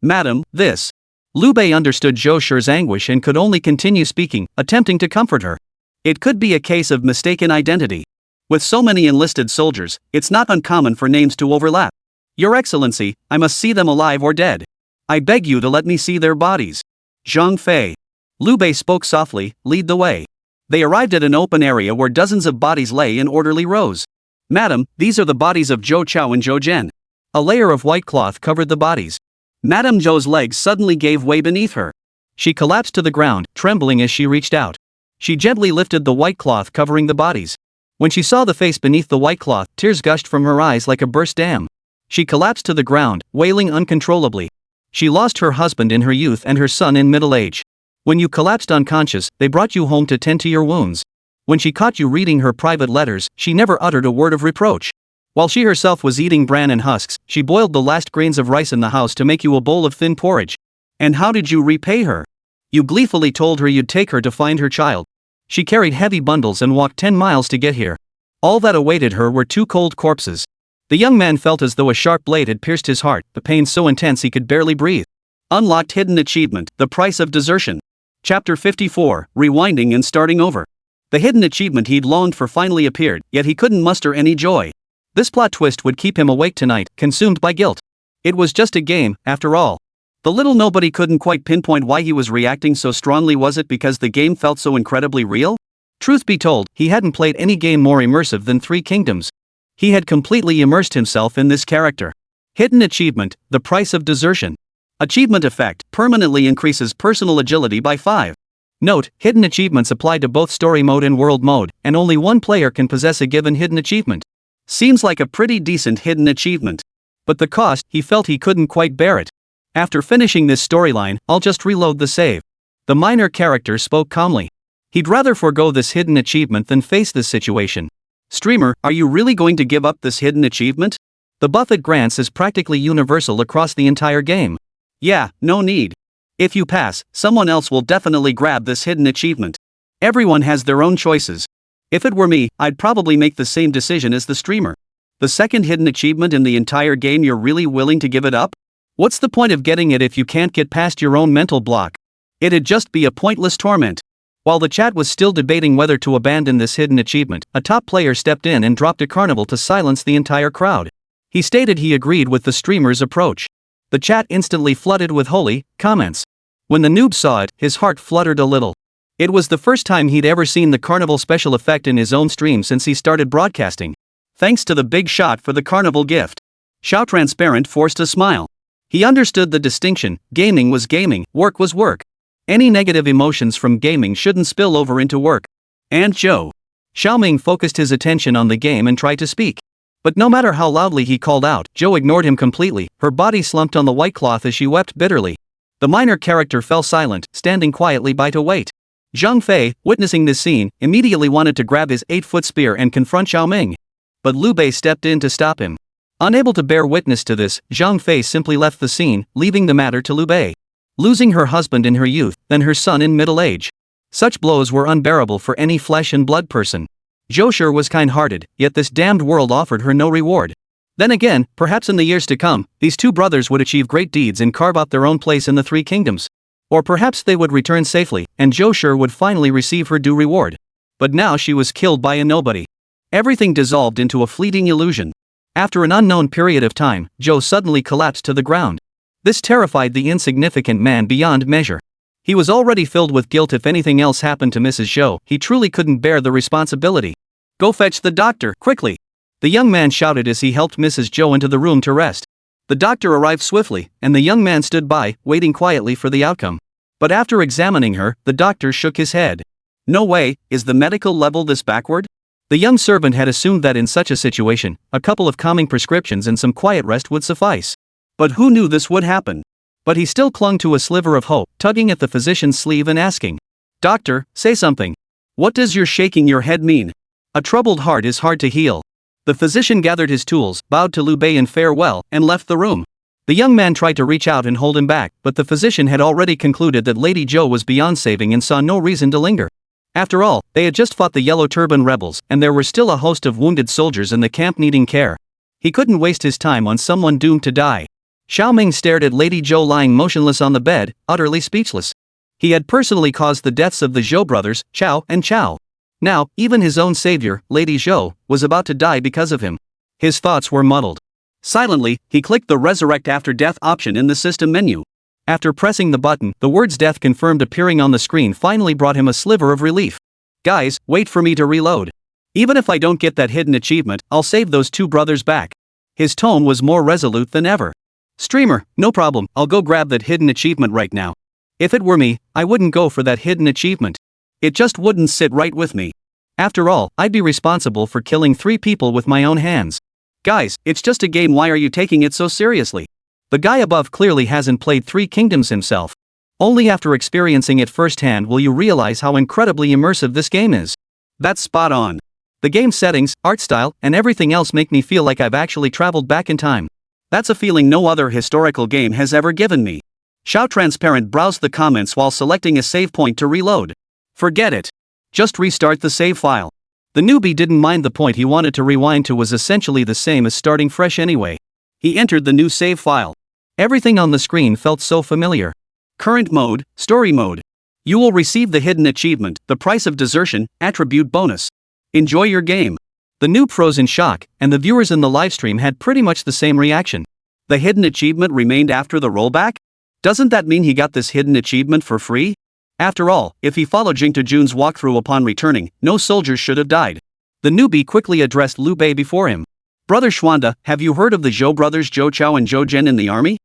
Madam, this. Liu Bei understood Zhou Shi's anguish and could only continue speaking, attempting to comfort her. It could be a case of mistaken identity. With so many enlisted soldiers, it's not uncommon for names to overlap. Your Excellency, I must see them alive or dead. I beg you to let me see their bodies. Zhang Fei. Liu Bei spoke softly, lead the way. They arrived at an open area where dozens of bodies lay in orderly rows. Madam, these are the bodies of Zhou Chao and Zhou Zhen. A layer of white cloth covered the bodies. Madame Zhou's legs suddenly gave way beneath her. She collapsed to the ground, trembling as she reached out. She gently lifted the white cloth covering the bodies. When she saw the face beneath the white cloth, tears gushed from her eyes like a burst dam. She collapsed to the ground, wailing uncontrollably. She lost her husband in her youth and her son in middle age. When you collapsed unconscious, they brought you home to tend to your wounds. When she caught you reading her private letters, she never uttered a word of reproach. While she herself was eating bran and husks, she boiled the last grains of rice in the house to make you a bowl of thin porridge. And how did you repay her? You gleefully told her you'd take her to find her child. She carried heavy bundles and walked 10 miles to get here. All that awaited her were 2 cold corpses. The young man felt as though a sharp blade had pierced his heart, the pain so intense he could barely breathe. Unlocked hidden achievement, the price of desertion. Chapter 54, rewinding and starting over. The hidden achievement he'd longed for finally appeared, yet he couldn't muster any joy. This plot twist would keep him awake tonight, consumed by guilt. It was just a game, after all. The little nobody couldn't quite pinpoint why he was reacting so strongly. Was it because the game felt so incredibly real? Truth be told, he hadn't played any game more immersive than 3 Kingdoms. He had completely immersed himself in this character. Hidden achievement, the price of desertion. Achievement effect, permanently increases personal agility by 5. Note, hidden achievements apply to both story mode and world mode, and only one player can possess a given hidden achievement. Seems like a pretty decent hidden achievement. But the cost, he felt he couldn't quite bear it. After finishing this storyline, I'll just reload the save. The minor character spoke calmly. He'd rather forego this hidden achievement than face this situation. Streamer, are you really going to give up this hidden achievement? The buff it grants is practically universal across the entire game. Yeah, no need. If you pass, someone else will definitely grab this hidden achievement. Everyone has their own choices. If it were me, I'd probably make the same decision as the streamer. The second hidden achievement in the entire game, you're really willing to give it up? What's the point of getting it if you can't get past your own mental block? It'd just be a pointless torment. While the chat was still debating whether to abandon this hidden achievement, a top player stepped in and dropped a carnival to silence the entire crowd. He stated he agreed with the streamer's approach. The chat instantly flooded with holy comments. When the noob saw it, his heart fluttered a little. It was the first time he'd ever seen the carnival special effect in his own stream since he started broadcasting. Thanks to the big shot for the carnival gift. Xiao Transparent forced a smile. He understood the distinction: gaming was gaming, work was work. Any negative emotions from gaming shouldn't spill over into work. And Zhou Xiaoming focused his attention on the game and tried to speak. But no matter how loudly he called out, Zhou ignored him completely. Her body slumped on the white cloth as she wept bitterly. The minor character fell silent, standing quietly by to wait. Zhang Fei, witnessing this scene, immediately wanted to grab his 8-foot spear and confront Xiaoming. But Liu Bei stepped in to stop him. Unable to bear witness to this, Zhang Fei simply left the scene, leaving the matter to Liu Bei. Losing her husband in her youth, then her son in middle age. Such blows were unbearable for any flesh and blood person. Zhou Shi was kind-hearted, yet this damned world offered her no reward. Then again, perhaps in the years to come, these two brothers would achieve great deeds and carve out their own place in the three kingdoms. Or perhaps they would return safely, and Zhou Shi would finally receive her due reward. But now she was killed by a nobody. Everything dissolved into a fleeting illusion. After an unknown period of time, Zhou suddenly collapsed to the ground. This terrified the insignificant man beyond measure. He was already filled with guilt. If anything else happened to Mrs. Zhou, he truly couldn't bear the responsibility. "Go fetch the doctor, quickly!" The young man shouted as he helped Mrs. Zhou into the room to rest. The doctor arrived swiftly, and the young man stood by, waiting quietly for the outcome. But after examining her, the doctor shook his head. "No way, is the medical level this backward?" The young servant had assumed that in such a situation, a couple of calming prescriptions and some quiet rest would suffice. But who knew this would happen? But he still clung to a sliver of hope, tugging at the physician's sleeve and asking, "Doctor, say something. What does your shaking your head mean? A troubled heart is hard to heal." The physician gathered his tools, bowed to Liu Bei in farewell, and left the room. The young man tried to reach out and hold him back, but the physician had already concluded that Lady Zhou was beyond saving and saw no reason to linger. After all, they had just fought the Yellow Turban rebels, and there were still a host of wounded soldiers in the camp needing care. He couldn't waste his time on someone doomed to die. Xiaoming stared at Lady Zhou lying motionless on the bed, utterly speechless. He had personally caused the deaths of the Zhou brothers, Chao and Chao. Now, even his own savior, Lady Zhou, was about to die because of him. His thoughts were muddled. Silently, he clicked the Resurrect After Death option in the system menu. After pressing the button, the words "death confirmed" appearing on the screen finally brought him a sliver of relief. "Guys, wait for me to reload. Even if I don't get that hidden achievement, I'll save those two brothers back." His tone was more resolute than ever. "Streamer, no problem, I'll go grab that hidden achievement right now. If it were me, I wouldn't go for that hidden achievement. It just wouldn't sit right with me. After all, I'd be responsible for killing 3 people with my own hands. Guys, it's just a game, why are you taking it so seriously? The guy above clearly hasn't played 3 Kingdoms himself. Only after experiencing it firsthand will you realize how incredibly immersive this game is." That's spot on. The game settings, art style, and everything else make me feel like I've actually traveled back in time. That's a feeling no other historical game has ever given me. Xiao Transparent browsed the comments while selecting a save point to reload. Forget it. Just restart the save file. The newbie didn't mind. The point he wanted to rewind to was essentially the same as starting fresh anyway. He entered the new save file. Everything on the screen felt so familiar. Current mode, story mode. You will receive the hidden achievement, the price of desertion, attribute bonus. Enjoy your game. The noob froze in shock, and the viewers in the livestream had pretty much the same reaction. The hidden achievement remained after the rollback? Doesn't that mean he got this hidden achievement for free? After all, if he followed Jingta Jun's walkthrough upon returning, no soldiers should have died. The newbie quickly addressed Liu Bei before him. "Brother Xuanda, have you heard of the Zhou brothers Zhou Chao and Zhou Zhen in the army?"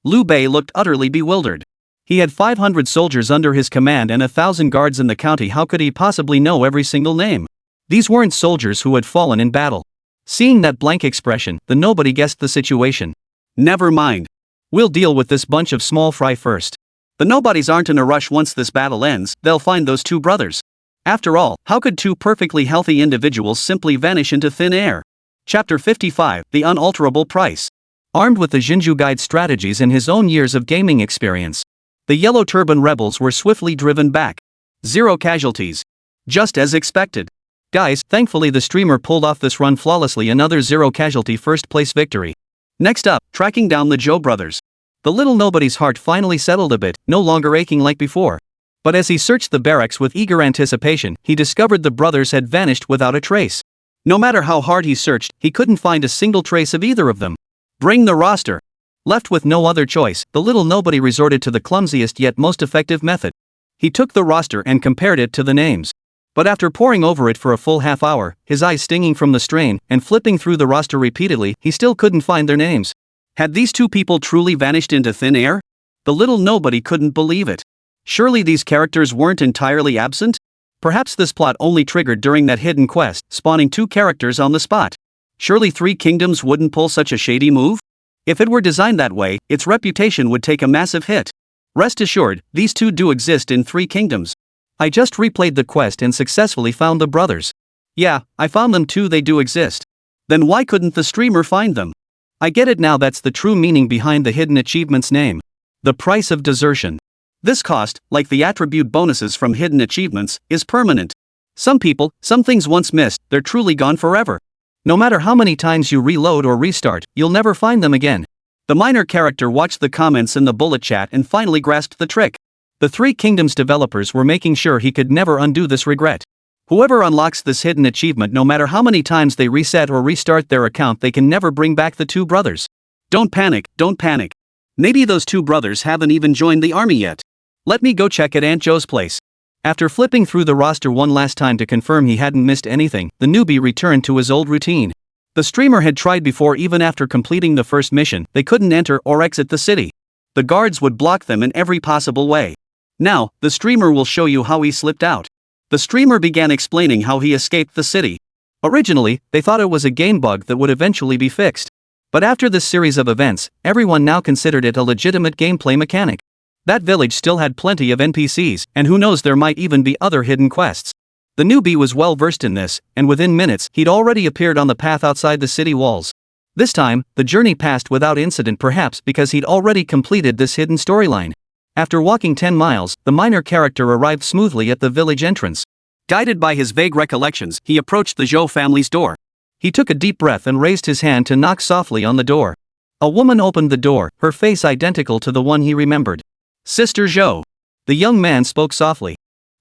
Liu Bei looked utterly bewildered. He had 500 soldiers under his command and 1,000 guards in the county. How could he possibly know every single name? These weren't soldiers who had fallen in battle. Seeing that blank expression, the nobody guessed the situation. "Never mind. We'll deal with this bunch of small fry first. The nobodies aren't in a rush. Once this battle ends, they'll find those 2 brothers. After all, how could 2 perfectly healthy individuals simply vanish into thin air?" Chapter 55, The Unalterable Price. Armed with the Xinju Guide strategies and his own years of gaming experience, the Yellow Turban rebels were swiftly driven back. 0 casualties. Just as expected. Guys, thankfully the streamer pulled off this run flawlessly, another zero casualty first place victory. Next up, tracking down the Zhou brothers. The little nobody's heart finally settled a bit, no longer aching like before. But as he searched the barracks with eager anticipation, he discovered the brothers had vanished without a trace. No matter how hard he searched, he couldn't find a single trace of either of them. Bring the roster. Left with no other choice, the little nobody resorted to the clumsiest yet most effective method. He took the roster and compared it to the names. But after poring over it for a full half hour, his eyes stinging from the strain, and flipping through the roster repeatedly, he still couldn't find their names. Had these two people truly vanished into thin air? The little nobody couldn't believe it. Surely these characters weren't entirely absent? Perhaps this plot only triggered during that hidden quest, spawning two characters on the spot. Surely Three Kingdoms wouldn't pull such a shady move? If it were designed that way, its reputation would take a massive hit. Rest assured, these two do exist in Three Kingdoms. I just replayed the quest and successfully found the brothers. Yeah, I found them too, they do exist. Then why couldn't the streamer find them? I get it now, that's the true meaning behind the hidden achievement's name. The price of desertion. This cost, like the attribute bonuses from hidden achievements, is permanent. Some people, some things once missed, they're truly gone forever. No matter how many times you reload or restart, you'll never find them again. The minor character watched the comments in the bullet chat and finally grasped the trick. The Three Kingdoms developers were making sure he could never undo this regret. Whoever unlocks this hidden achievement, no matter how many times they reset or restart their account, they can never bring back the two brothers. Don't panic, don't panic. Maybe those two brothers haven't even joined the army yet. Let me go check at Aunt Joe's place. After flipping through the roster one last time to confirm he hadn't missed anything, the newbie returned to his old routine. The streamer had tried before. Even after completing the first mission, they couldn't enter or exit the city. The guards would block them in every possible way. Now, the streamer will show you how he slipped out. The streamer began explaining how he escaped the city. Originally, they thought it was a game bug that would eventually be fixed. But after this series of events, everyone now considered it a legitimate gameplay mechanic. That village still had plenty of NPCs, and who knows, there might even be other hidden quests. The newbie was well versed in this, and within minutes, he'd already appeared on the path outside the city walls. This time, the journey passed without incident, perhaps because he'd already completed this hidden storyline. After walking 10 miles, the minor character arrived smoothly at the village entrance. Guided by his vague recollections, he approached the Zhou family's door. He took a deep breath and raised his hand to knock softly on the door. A woman opened the door, her face identical to the one he remembered. Sister Zhou. The young man spoke softly.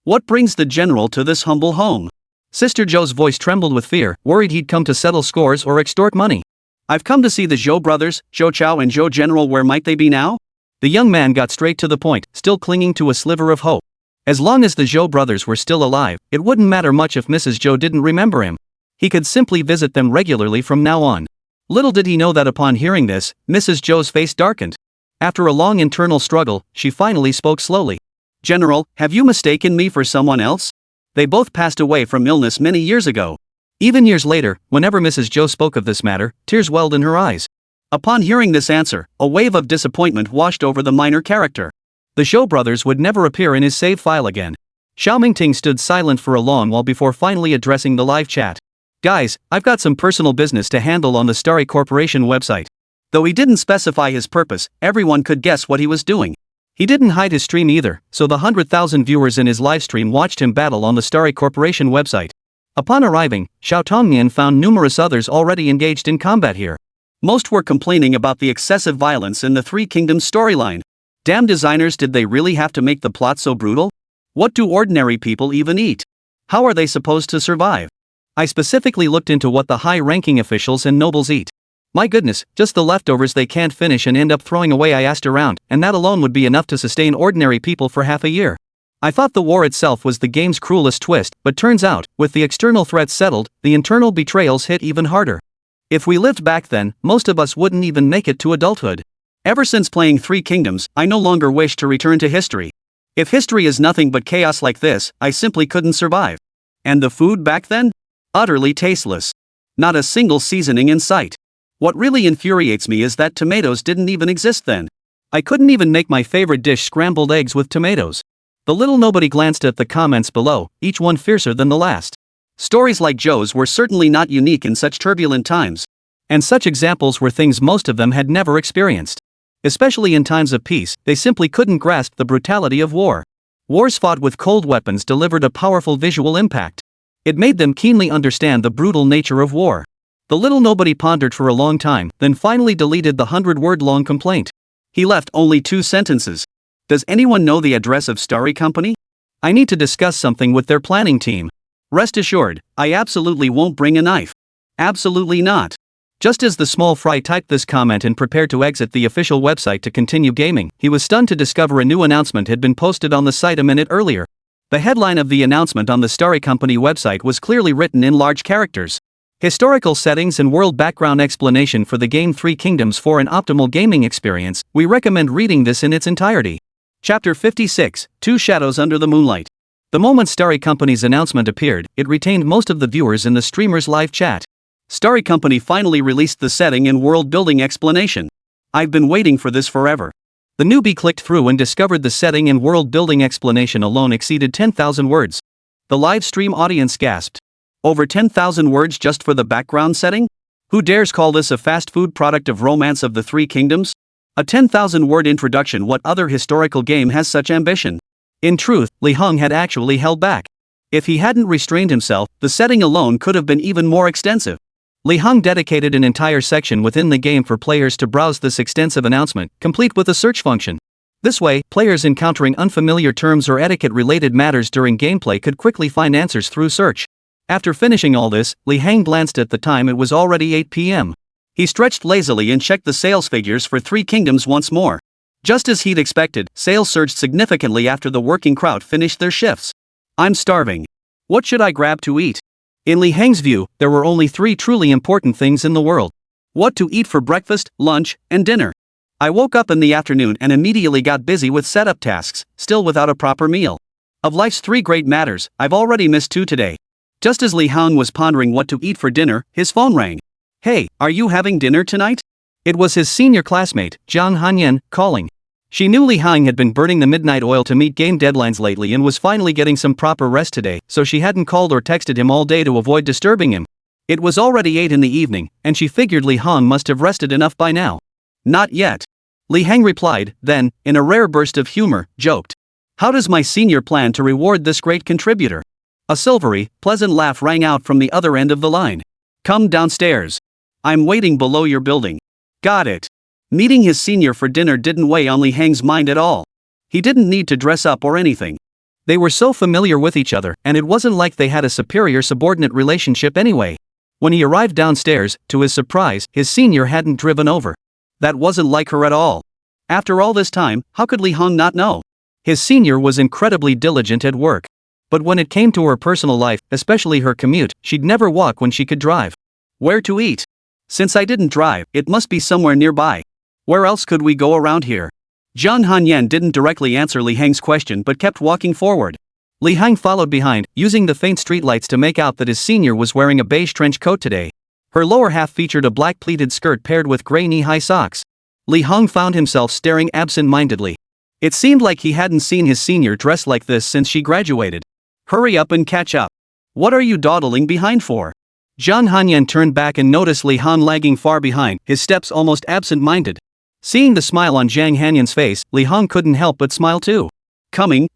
What brings the general to this humble home? Sister Zhou's voice trembled with fear, worried he'd come to settle scores or extort money. I've come to see the Zhou brothers, Zhou Chao and Zhou General. Where might they be now? The young man got straight to the point, still clinging to a sliver of hope. As long as the Zhou brothers were still alive, it wouldn't matter much if Mrs. Zhou didn't remember him. He could simply visit them regularly from now on. Little did he know that upon hearing this, Mrs. Zhou's face darkened. After a long internal struggle, she finally spoke slowly. General, have you mistaken me for someone else? They both passed away from illness many years ago. Even years later, whenever Mrs. Zhou spoke of this matter, tears welled in her eyes. Upon hearing this answer, a wave of disappointment washed over the minor character. The Zhou brothers would never appear in his save file again. Xiao Mingting stood silent for a long while before finally addressing the live chat. Guys, I've got some personal business to handle on the Starry Corporation website. Though he didn't specify his purpose, everyone could guess what he was doing. He didn't hide his stream either, so the 100,000 viewers in his livestream watched him battle on the Starry Corporation website. Upon arriving, Xiao Tongnian found numerous others already engaged in combat here. Most were complaining about the excessive violence in the Three Kingdoms storyline. Damn designers, did they really have to make the plot so brutal? What do ordinary people even eat? How are they supposed to survive? I specifically looked into what the high-ranking officials and nobles eat. My goodness, just the leftovers they can't finish and end up throwing away. I asked around, and that alone would be enough to sustain ordinary people for half a year. I thought the war itself was the game's cruelest twist, but turns out, with the external threats settled, the internal betrayals hit even harder. If we lived back then, most of us wouldn't even make it to adulthood. Ever since playing Three Kingdoms, I no longer wish to return to history. If history is nothing but chaos like this, I simply couldn't survive. And the food back then? Utterly tasteless. Not a single seasoning in sight. What really infuriates me is that tomatoes didn't even exist then. I couldn't even make my favorite dish, scrambled eggs with tomatoes. The little nobody glanced at the comments below, each one fiercer than the last. Stories like Zhou's were certainly not unique in such turbulent times. And such examples were things most of them had never experienced. Especially in times of peace, they simply couldn't grasp the brutality of war. Wars fought with cold weapons delivered a powerful visual impact. It made them keenly understand the brutal nature of war. The little nobody pondered for a long time, then finally deleted the 100-word-long complaint. He left only 2 sentences. Does anyone know the address of Starry Company? I need to discuss something with their planning team. Rest assured, I absolutely won't bring a knife. Absolutely not. Just as the small fry typed this comment and prepared to exit the official website to continue gaming, he was stunned to discover a new announcement had been posted on the site a minute earlier. The headline of the announcement on the Starry Company website was clearly written in large characters. Historical settings and world background explanation for the game Three Kingdoms. For an optimal gaming experience, we recommend reading this in its entirety. Chapter 56, Two Shadows Under the Moonlight. The moment Starry Company's announcement appeared, it retained most of the viewers in the streamer's live chat. Starry Company finally released the setting and world building explanation. I've been waiting for this forever. The newbie clicked through and discovered the setting and world building explanation alone exceeded 10,000 words. The live stream audience gasped. Over 10,000 words just for the background setting? Who dares call this a fast food product of Romance of the Three Kingdoms? A 10,000-word introduction. What other historical game has such ambition? In truth, Lí Héng had actually held back. If he hadn't restrained himself, the setting alone could have been even more extensive. Lí Héng dedicated an entire section within the game for players to browse this extensive announcement, complete with a search function. This way, players encountering unfamiliar terms or etiquette-related matters during gameplay could quickly find answers through search. After finishing all this, Lí Héng glanced at the time. It was already 8 p.m. He stretched lazily and checked the sales figures for Three Kingdoms once more. Just as he'd expected, sales surged significantly after the working crowd finished their shifts. I'm starving. What should I grab to eat? In Lí Héng's view, there were only 3 truly important things in the world. What to eat for breakfast, lunch, and dinner. I woke up in the afternoon and immediately got busy with setup tasks, still without a proper meal. Of life's 3 great matters, I've already missed 2 today. Just as Lí Héng was pondering what to eat for dinner, his phone rang. Hey, are you having dinner tonight? It was his senior classmate, Zhang Hanyan, calling. She knew Lí Héng had been burning the midnight oil to meet game deadlines lately and was finally getting some proper rest today, so she hadn't called or texted him all day to avoid disturbing him. It was already 8 in the evening, and she figured Lí Héng must have rested enough by now. Not yet. Lí Héng replied, then, in a rare burst of humor, joked. How does my senior plan to reward this great contributor? A silvery, pleasant laugh rang out from the other end of the line. Come downstairs. I'm waiting below your building. Got it. Meeting his senior for dinner didn't weigh on Lí Héng's mind at all. He didn't need to dress up or anything. They were so familiar with each other, and it wasn't like they had a superior-subordinate relationship anyway. When he arrived downstairs, to his surprise, his senior hadn't driven over. That wasn't like her at all. After all this time, how could Lí Héng not know? His senior was incredibly diligent at work. But when it came to her personal life, especially her commute, she'd never walk when she could drive. Where to eat? Since I didn't drive, it must be somewhere nearby. Where else could we go around here? Zhang Hanyan didn't directly answer Lí Héng's question but kept walking forward. Lí Héng followed behind, using the faint streetlights to make out that his senior was wearing a beige trench coat today. Her lower half featured a black pleated skirt paired with gray knee-high socks. Lí Héng found himself staring absent-mindedly. It seemed like he hadn't seen his senior dressed like this since she graduated. Hurry up and catch up. What are you dawdling behind for? Zhang Hanyan turned back and noticed Lí Héng lagging far behind, his steps almost absent-minded. Seeing the smile on Zhang Hanyan's face, Lí Héng couldn't help but smile too. Coming.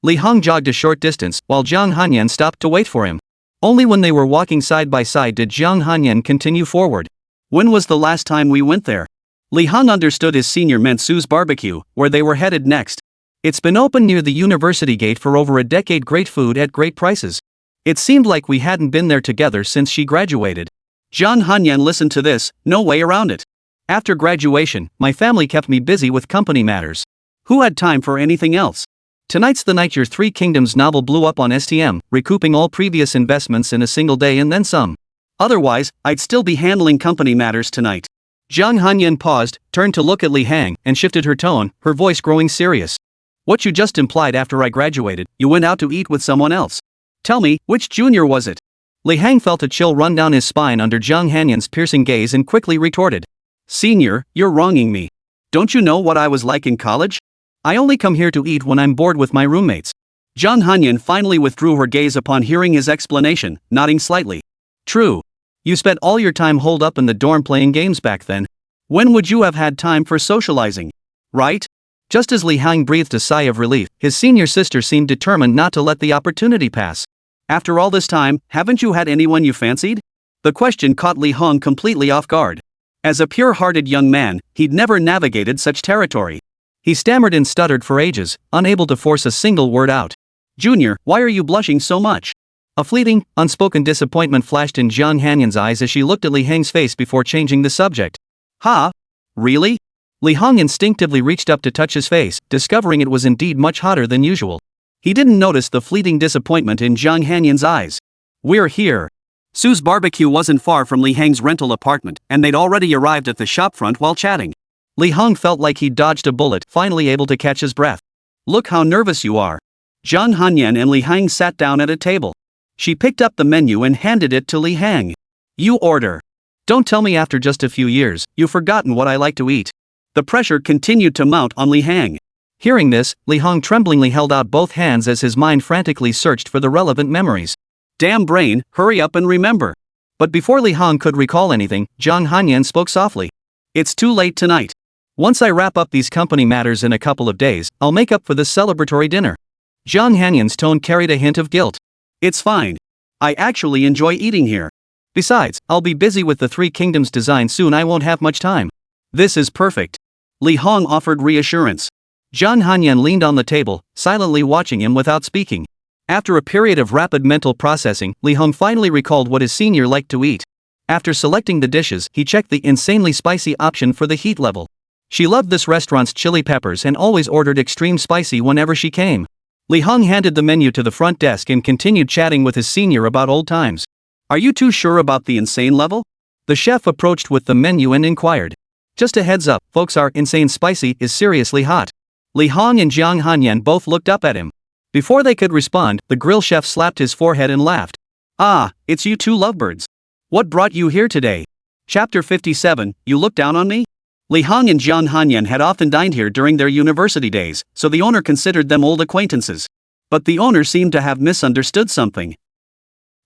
Lí Héng jogged a short distance, while Zhang Hanyan stopped to wait for him. Only when they were walking side by side did Zhang Hanyan continue forward. When was the last time we went there? Lí Héng understood his senior meant Sue's barbecue, where they were headed next. It's been open near the university gate for over a decade. Great food at great prices. It seemed like we hadn't been there together since she graduated. Zhang Hanyan listened to this, no way around it. After graduation, my family kept me busy with company matters. Who had time for anything else? Tonight's the night your Three Kingdoms novel blew up on STM, recouping all previous investments in a single day and then some. Otherwise, I'd still be handling company matters tonight. Zhang Hanyan paused, turned to look at Lí Héng, and shifted her tone, her voice growing serious. What you just implied after I graduated, you went out to eat with someone else. Tell me, which junior was it? Lí Héng felt a chill run down his spine under Zhang Hanyan's piercing gaze and quickly retorted. Senior, you're wronging me. Don't you know what I was like in college? I only come here to eat when I'm bored with my roommates. Zhang Hanyan finally withdrew her gaze upon hearing his explanation, nodding slightly. True. You spent all your time holed up in the dorm playing games back then. When would you have had time for socializing? Right? Just as Lí Héng breathed a sigh of relief, his senior sister seemed determined not to let the opportunity pass. After all this time, haven't you had anyone you fancied? The question caught Lí Héng completely off guard. As a pure-hearted young man, he'd never navigated such territory. He stammered and stuttered for ages, unable to force a single word out. Junior, why are you blushing so much? A fleeting, unspoken disappointment flashed in Jiang Hanyan's eyes as she looked at Lí Héng's face before changing the subject. Ha? Really? Lí Héng instinctively reached up to touch his face, discovering it was indeed much hotter than usual. He didn't notice the fleeting disappointment in Jiang Hanyan's eyes. We're here. Sue's barbecue wasn't far from Lí Héng's rental apartment, and they'd already arrived at the shopfront while chatting. Lí Héng felt like he'd dodged a bullet, finally able to catch his breath. Look how nervous you are. Jiang Hanyan and Lí Héng sat down at a table. She picked up the menu and handed it to Lí Héng. You order. Don't tell me after just a few years, you've forgotten what I like to eat. The pressure continued to mount on Lí Héng. Hearing this, Lí Héng tremblingly held out both hands as his mind frantically searched for the relevant memories. Damn brain, hurry up and remember. But before Lí Héng could recall anything, Jiang Hanyan spoke softly. It's too late tonight. Once I wrap up these company matters in a couple of days, I'll make up for this celebratory dinner. Jiang Hanyan's tone carried a hint of guilt. It's fine. I actually enjoy eating here. Besides, I'll be busy with the Three Kingdoms design soon. I won't have much time. This is perfect. Lí Héng offered reassurance. Jiang Hanyan leaned on the table, silently watching him without speaking. After a period of rapid mental processing, Lí Héng finally recalled what his senior liked to eat. After selecting the dishes, he checked the insanely spicy option for the heat level. She loved this restaurant's chili peppers and always ordered extreme spicy whenever she came. Lí Héng handed the menu to the front desk and continued chatting with his senior about old times. Are you too sure about the insane level? The chef approached with the menu and inquired. Just a heads up, folks, our insane spicy is seriously hot. Lí Héng and Jiang Hanyan both looked up at him. Before they could respond, the grill chef slapped his forehead and laughed. Ah, it's you two lovebirds. What brought you here today? Chapter 57, You Look Down on Me? Lí Héng and Jiang Hanyan had often dined here during their university days, so the owner considered them old acquaintances. But the owner seemed to have misunderstood something.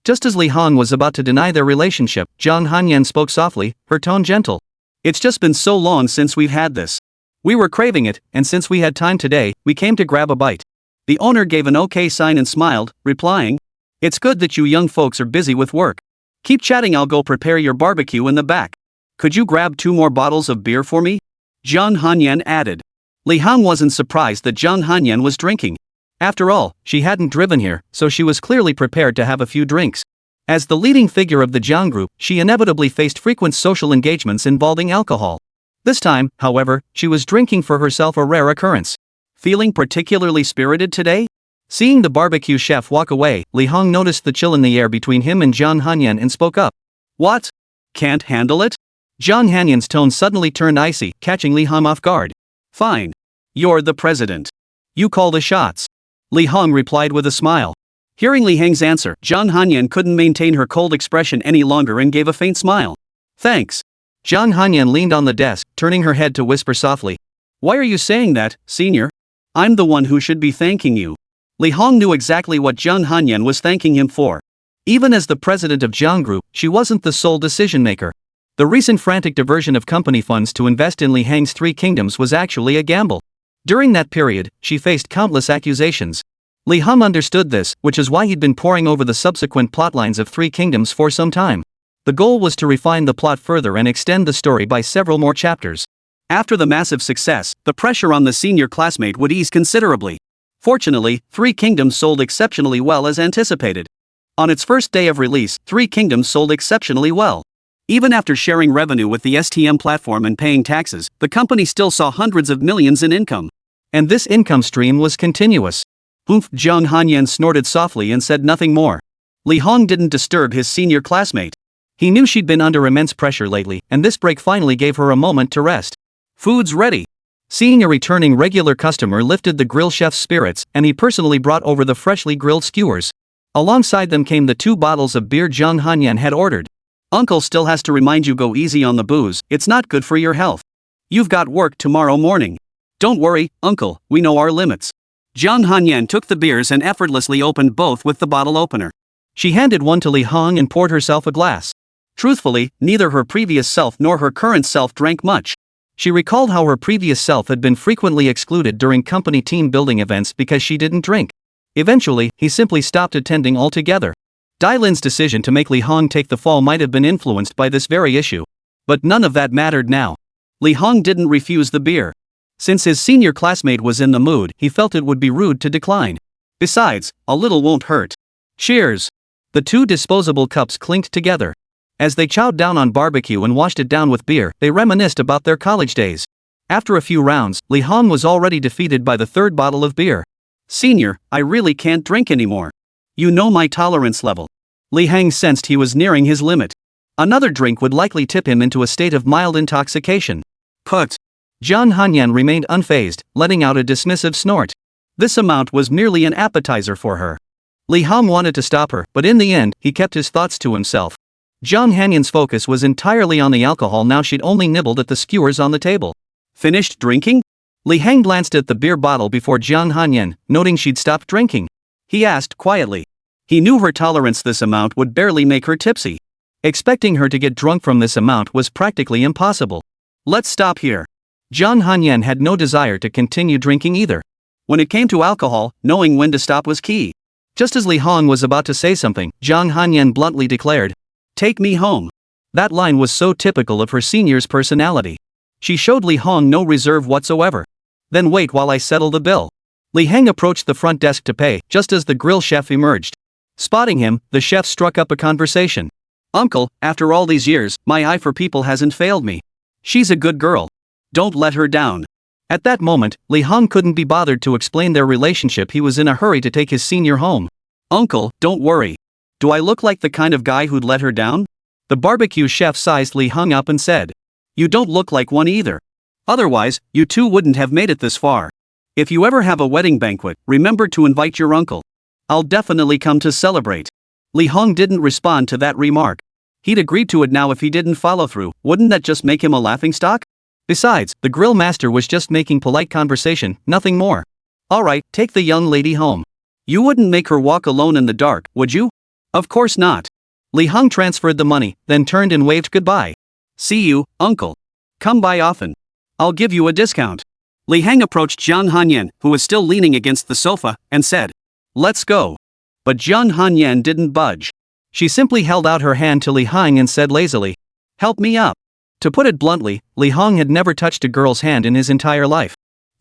Just as Lí Héng was about to deny their relationship, Jiang Hanyan spoke softly, her tone gentle. It's just been so long since we've had this. We were craving it, and since we had time today, we came to grab a bite. The owner gave an okay sign and smiled, replying, It's good that you young folks are busy with work. Keep chatting, I'll go prepare your barbecue in the back. Could you grab 2 more bottles of beer for me? Jiang Hanyan added. Lí Héng wasn't surprised that Jiang Hanyan was drinking. After all, she hadn't driven here, so she was clearly prepared to have a few drinks. As the leading figure of the Jiang group, she inevitably faced frequent social engagements involving alcohol. This time, however, she was drinking for herself, a rare occurrence. Feeling particularly spirited today? Seeing the barbecue chef walk away, Lí Héng noticed the chill in the air between him and Jiang Hanyan and spoke up. What? Can't handle it? Jiang Hanyan's tone suddenly turned icy, catching Lí Héng off guard. Fine. You're the president. You call the shots. Lí Héng replied with a smile. Hearing Lí Héng's answer, Jiang Hanyan couldn't maintain her cold expression any longer and gave a faint smile. Thanks. Jiang Hanyan leaned on the desk, turning her head to whisper softly. Why are you saying that, senior? I'm the one who should be thanking you. Lí Héng knew exactly what Jiang Hanyan was thanking him for. Even as the president of Jiang Group, she wasn't the sole decision-maker. The recent frantic diversion of company funds to invest in Lí Héng's Three Kingdoms was actually a gamble. During that period, she faced countless accusations. Lí Héng understood this, which is why he'd been poring over the subsequent plotlines of Three Kingdoms for some time. The goal was to refine the plot further and extend the story by several more chapters. After the massive success, the pressure on the senior classmate would ease considerably. Fortunately, Three Kingdoms sold exceptionally well as anticipated. On its first day of release, Three Kingdoms sold exceptionally well. Even after sharing revenue with the STM platform and paying taxes, the company still saw hundreds of millions in income. And this income stream was continuous. Oomph! Jiang Hanyan snorted softly and said nothing more. Lí Héng didn't disturb his senior classmate. He knew she'd been under immense pressure lately, and this break finally gave her a moment to rest. Food's ready. Seeing a returning regular customer lifted the grill chef's spirits, and he personally brought over the freshly grilled skewers. Alongside them came the 2 bottles of beer Jiang Hanyan had ordered. Uncle still has to remind you, go easy on the booze, it's not good for your health. You've got work tomorrow morning. Don't worry, Uncle, we know our limits. Jiang Hanyan took the beers and effortlessly opened both with the bottle opener. She handed one to Lí Héng and poured herself a glass. Truthfully, neither her previous self nor her current self drank much. She recalled how her previous self had been frequently excluded during company team building events because she didn't drink. Eventually, he simply stopped attending altogether. Dylan's decision to make Lí Héng take the fall might have been influenced by this very issue. But none of that mattered now. Lí Héng didn't refuse the beer. Since his senior classmate was in the mood, he felt it would be rude to decline. Besides, a little won't hurt. Cheers! The two disposable cups clinked together. As they chowed down on barbecue and washed it down with beer, they reminisced about their college days. After a few rounds, Lí Héng was already defeated by the third bottle of beer. Senior, I really can't drink anymore. You know my tolerance level. Lí Héng sensed he was nearing his limit. Another drink would likely tip him into a state of mild intoxication. Put. Zhang Hanyan remained unfazed, letting out a dismissive snort. This amount was merely an appetizer for her. Lí Héng wanted to stop her, but in the end, he kept his thoughts to himself. Zhang Hanyan's focus was entirely on the alcohol now she'd only nibbled at the skewers on the table. Finished drinking? Lí Héng glanced at the beer bottle before Zhang Hanyan, noting she'd stopped drinking. He asked quietly. He knew her tolerance this amount would barely make her tipsy. Expecting her to get drunk from this amount was practically impossible. Let's stop here. Zhang Hanyan had no desire to continue drinking either. When it came to alcohol, knowing when to stop was key. Just as Lí Héng was about to say something, Zhang Hanyan bluntly declared, "Take me home." That line was so typical of her senior's personality. She showed Lí Héng no reserve whatsoever. Then wait while I settle the bill. Lí Héng approached the front desk to pay, just as the grill chef emerged. Spotting him, the chef struck up a conversation. "Uncle, after all these years, my eye for people hasn't failed me. She's a good girl. Don't let her down." At that moment, Lí Héng couldn't be bothered to explain their relationship. He was in a hurry to take his senior home. "Uncle, don't worry. Do I look like the kind of guy who'd let her down?" The barbecue chef sized Lí Héng up and said. "You don't look like one either. Otherwise, you two wouldn't have made it this far. If you ever have a wedding banquet, remember to invite your uncle. I'll definitely come to celebrate." Lí Héng didn't respond to that remark. He'd agreed to it now. If he didn't follow through, wouldn't that just make him a laughingstock? Besides, the grill master was just making polite conversation, nothing more. "Alright, take the young lady home. You wouldn't make her walk alone in the dark, would you?" "Of course not." Lí Héng transferred the money, then turned and waved goodbye. "See you, uncle. Come by often. I'll give you a discount." Lí Héng approached Zhang Hanyan, who was still leaning against the sofa, and said, "Let's go." But Zhang Hanyan didn't budge. She simply held out her hand to Lí Héng and said lazily, "Help me up." To put it bluntly, Lí Héng had never touched a girl's hand in his entire life.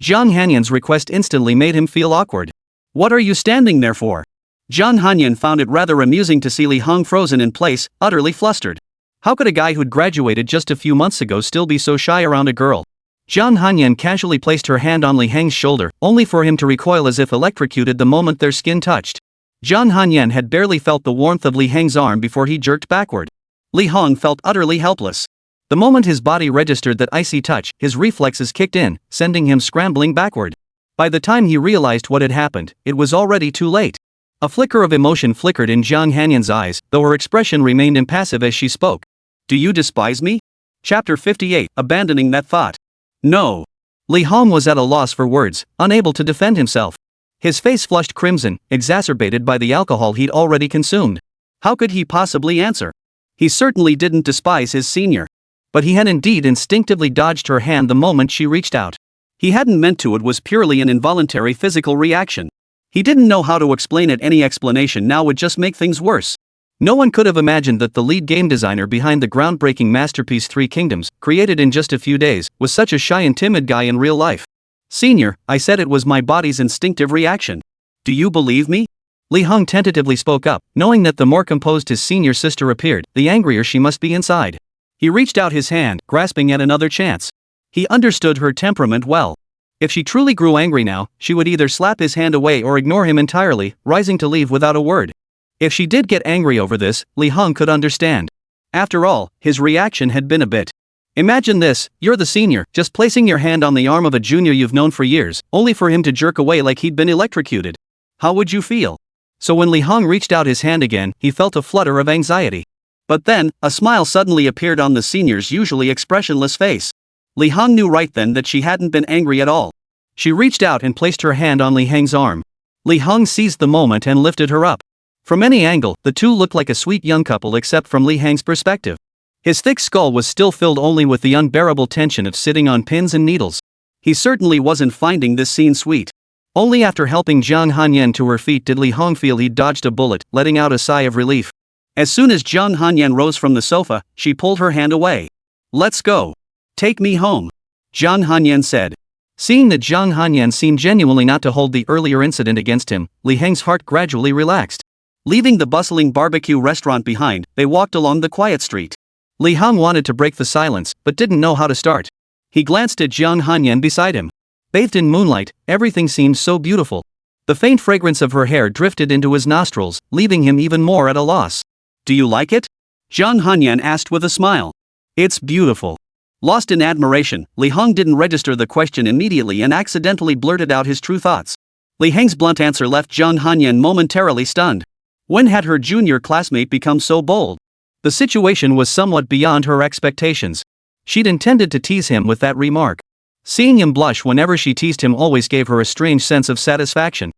Zhang Hanyan's request instantly made him feel awkward. "What are you standing there for?" Zhang Hanyan found it rather amusing to see Lí Héng frozen in place, utterly flustered. How could a guy who'd graduated just a few months ago still be so shy around a girl? Zhang Hanyan casually placed her hand on Lí Héng's shoulder, only for him to recoil as if electrocuted the moment their skin touched. Zhang Hanyan had barely felt the warmth of Lí Héng's arm before he jerked backward. Lí Héng felt utterly helpless. The moment his body registered that icy touch, his reflexes kicked in, sending him scrambling backward. By the time he realized what had happened, it was already too late. A flicker of emotion flickered in Zhang Hanyan's eyes, though her expression remained impassive as she spoke. "Do you despise me?" Chapter 58, Abandoning That Thought. "No." Lí Héng was at a loss for words, unable to defend himself. His face flushed crimson, exacerbated by the alcohol he'd already consumed. How could he possibly answer? He certainly didn't despise his senior. But he had indeed instinctively dodged her hand the moment she reached out. He hadn't meant to. It was purely an involuntary physical reaction. He didn't know how to explain it. Any explanation now would just make things worse. No one could have imagined that the lead game designer behind the groundbreaking masterpiece Three Kingdoms, created in just a few days, was such a shy and timid guy in real life. "Senior, I said it was my body's instinctive reaction. Do you believe me?" Lí Héng tentatively spoke up, knowing that the more composed his senior sister appeared, the angrier she must be inside. He reached out his hand, grasping at another chance. He understood her temperament well. If she truly grew angry now, she would either slap his hand away or ignore him entirely, rising to leave without a word. If she did get angry over this, Lí Héng could understand. After all, his reaction had been a bit. Imagine this: you're the senior, just placing your hand on the arm of a junior you've known for years, only for him to jerk away like he'd been electrocuted. How would you feel? So when Lí Héng reached out his hand again, he felt a flutter of anxiety. But then, a smile suddenly appeared on the senior's usually expressionless face. Lí Héng knew right then that she hadn't been angry at all. She reached out and placed her hand on Lí Héng's arm. Lí Héng seized the moment and lifted her up. From any angle, the two looked like a sweet young couple except from Lí Héng's perspective. His thick skull was still filled only with the unbearable tension of sitting on pins and needles. He certainly wasn't finding this scene sweet. Only after helping Jiang Hanyan to her feet did Lí Héng feel he'd dodged a bullet, letting out a sigh of relief. As soon as Jiang Hanyan rose from the sofa, she pulled her hand away. "Let's go. Take me home," Jiang Hanyan said. Seeing that Jiang Hanyan seemed genuinely not to hold the earlier incident against him, Lí Héng's heart gradually relaxed. Leaving the bustling barbecue restaurant behind, they walked along the quiet street. Lí Héng wanted to break the silence, but didn't know how to start. He glanced at Jiang Hanyan beside him. Bathed in moonlight, everything seemed so beautiful. The faint fragrance of her hair drifted into his nostrils, leaving him even more at a loss. "Do you like it?" Jiang Hanyan asked with a smile. "It's beautiful." Lost in admiration, Lí Héng didn't register the question immediately and accidentally blurted out his true thoughts. Lí Héng's blunt answer left Jiang Hanyan momentarily stunned. When had her junior classmate become so bold? The situation was somewhat beyond her expectations. She'd intended to tease him with that remark. Seeing him blush whenever she teased him always gave her a strange sense of satisfaction.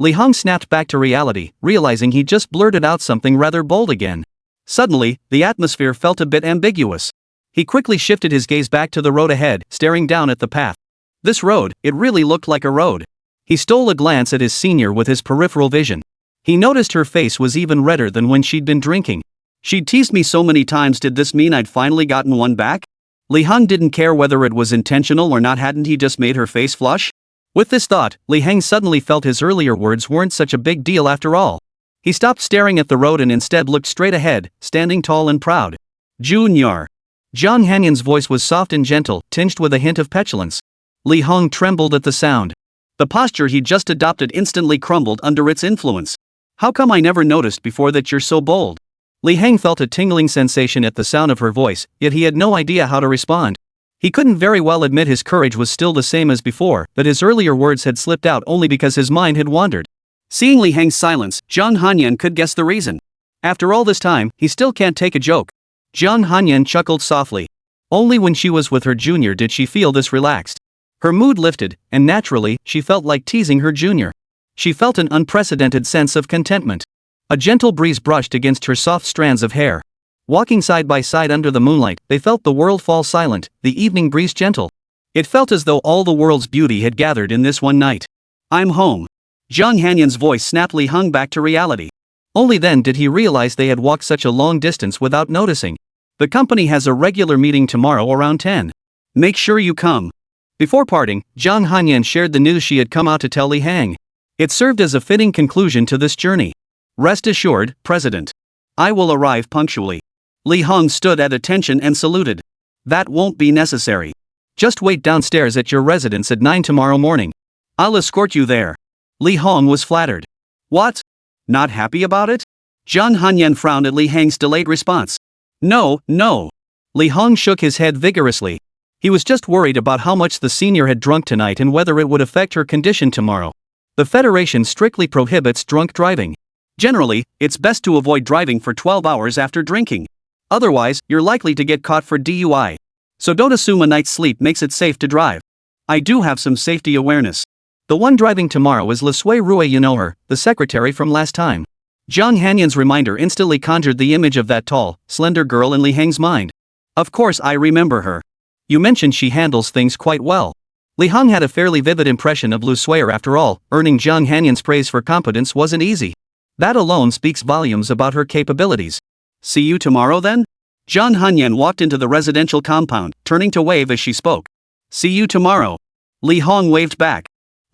Lí Héng snapped back to reality, realizing he'd just blurted out something rather bold again. Suddenly, the atmosphere felt a bit ambiguous. He quickly shifted his gaze back to the road ahead, staring down at the path. This road, it really looked like a road. He stole a glance at his senior with his peripheral vision. He noticed her face was even redder than when she'd been drinking. "She'd teased me so many times, did this mean I'd finally gotten one back?" Lí Héng didn't care whether it was intentional or not, hadn't he just made her face flush? With this thought, Lí Héng suddenly felt his earlier words weren't such a big deal after all. He stopped staring at the road and instead looked straight ahead, standing tall and proud. "Junior." Jiang Hanyan's voice was soft and gentle, tinged with a hint of petulance. Lí Héng trembled at the sound. The posture he'd just adopted instantly crumbled under its influence. "How come I never noticed before that you're so bold?" Lí Héng felt a tingling sensation at the sound of her voice, yet he had no idea how to respond. He couldn't very well admit his courage was still the same as before, but his earlier words had slipped out only because his mind had wandered. Seeing Lí Héng's silence, Jiang Hanyan could guess the reason. After all this time, he still can't take a joke. Jiang Hanyan chuckled softly. Only when she was with her junior did she feel this relaxed. Her mood lifted, and naturally, she felt like teasing her junior. She felt an unprecedented sense of contentment. A gentle breeze brushed against her soft strands of hair. Walking side by side under the moonlight, they felt the world fall silent, the evening breeze gentle. It felt as though all the world's beauty had gathered in this one night. "I'm home." Jiang Hanyan's voice snapped Lí Héng back to reality. Only then did he realize they had walked such a long distance without noticing. "The company has a regular meeting tomorrow around 10. Make sure you come." Before parting, Jiang Hanyan shared the news she had come out to tell Lí Héng. It served as a fitting conclusion to this journey. "Rest assured, President. I will arrive punctually." Lí Héng stood at attention and saluted. "That won't be necessary. Just wait downstairs at your residence at 9 tomorrow morning. I'll escort you there." Lí Héng was flattered. "What? Not happy about it?" Jiang Hanyan frowned at Lí Héng's delayed response. No. Lí Héng shook his head vigorously. He was just worried about how much the senior had drunk tonight and whether it would affect her condition tomorrow. The Federation strictly prohibits drunk driving. Generally, it's best to avoid driving for 12 hours after drinking. Otherwise, you're likely to get caught for DUI. So don't assume a night's sleep makes it safe to drive. I do have some safety awareness. The one driving tomorrow is Le Sui Rui, you know her, the secretary from last time. Jiang Hanyan's reminder instantly conjured the image of that tall, slender girl in Lí Héng's mind. Of course I remember her. You mentioned she handles things quite well. Lí Héng had a fairly vivid impression of Lu Suier after all. Earning Jiang Hanyan's praise for competence wasn't easy. That alone speaks volumes about her capabilities. See you tomorrow then? Jiang Hanyan walked into the residential compound, turning to wave as she spoke. See you tomorrow. Lí Héng waved back.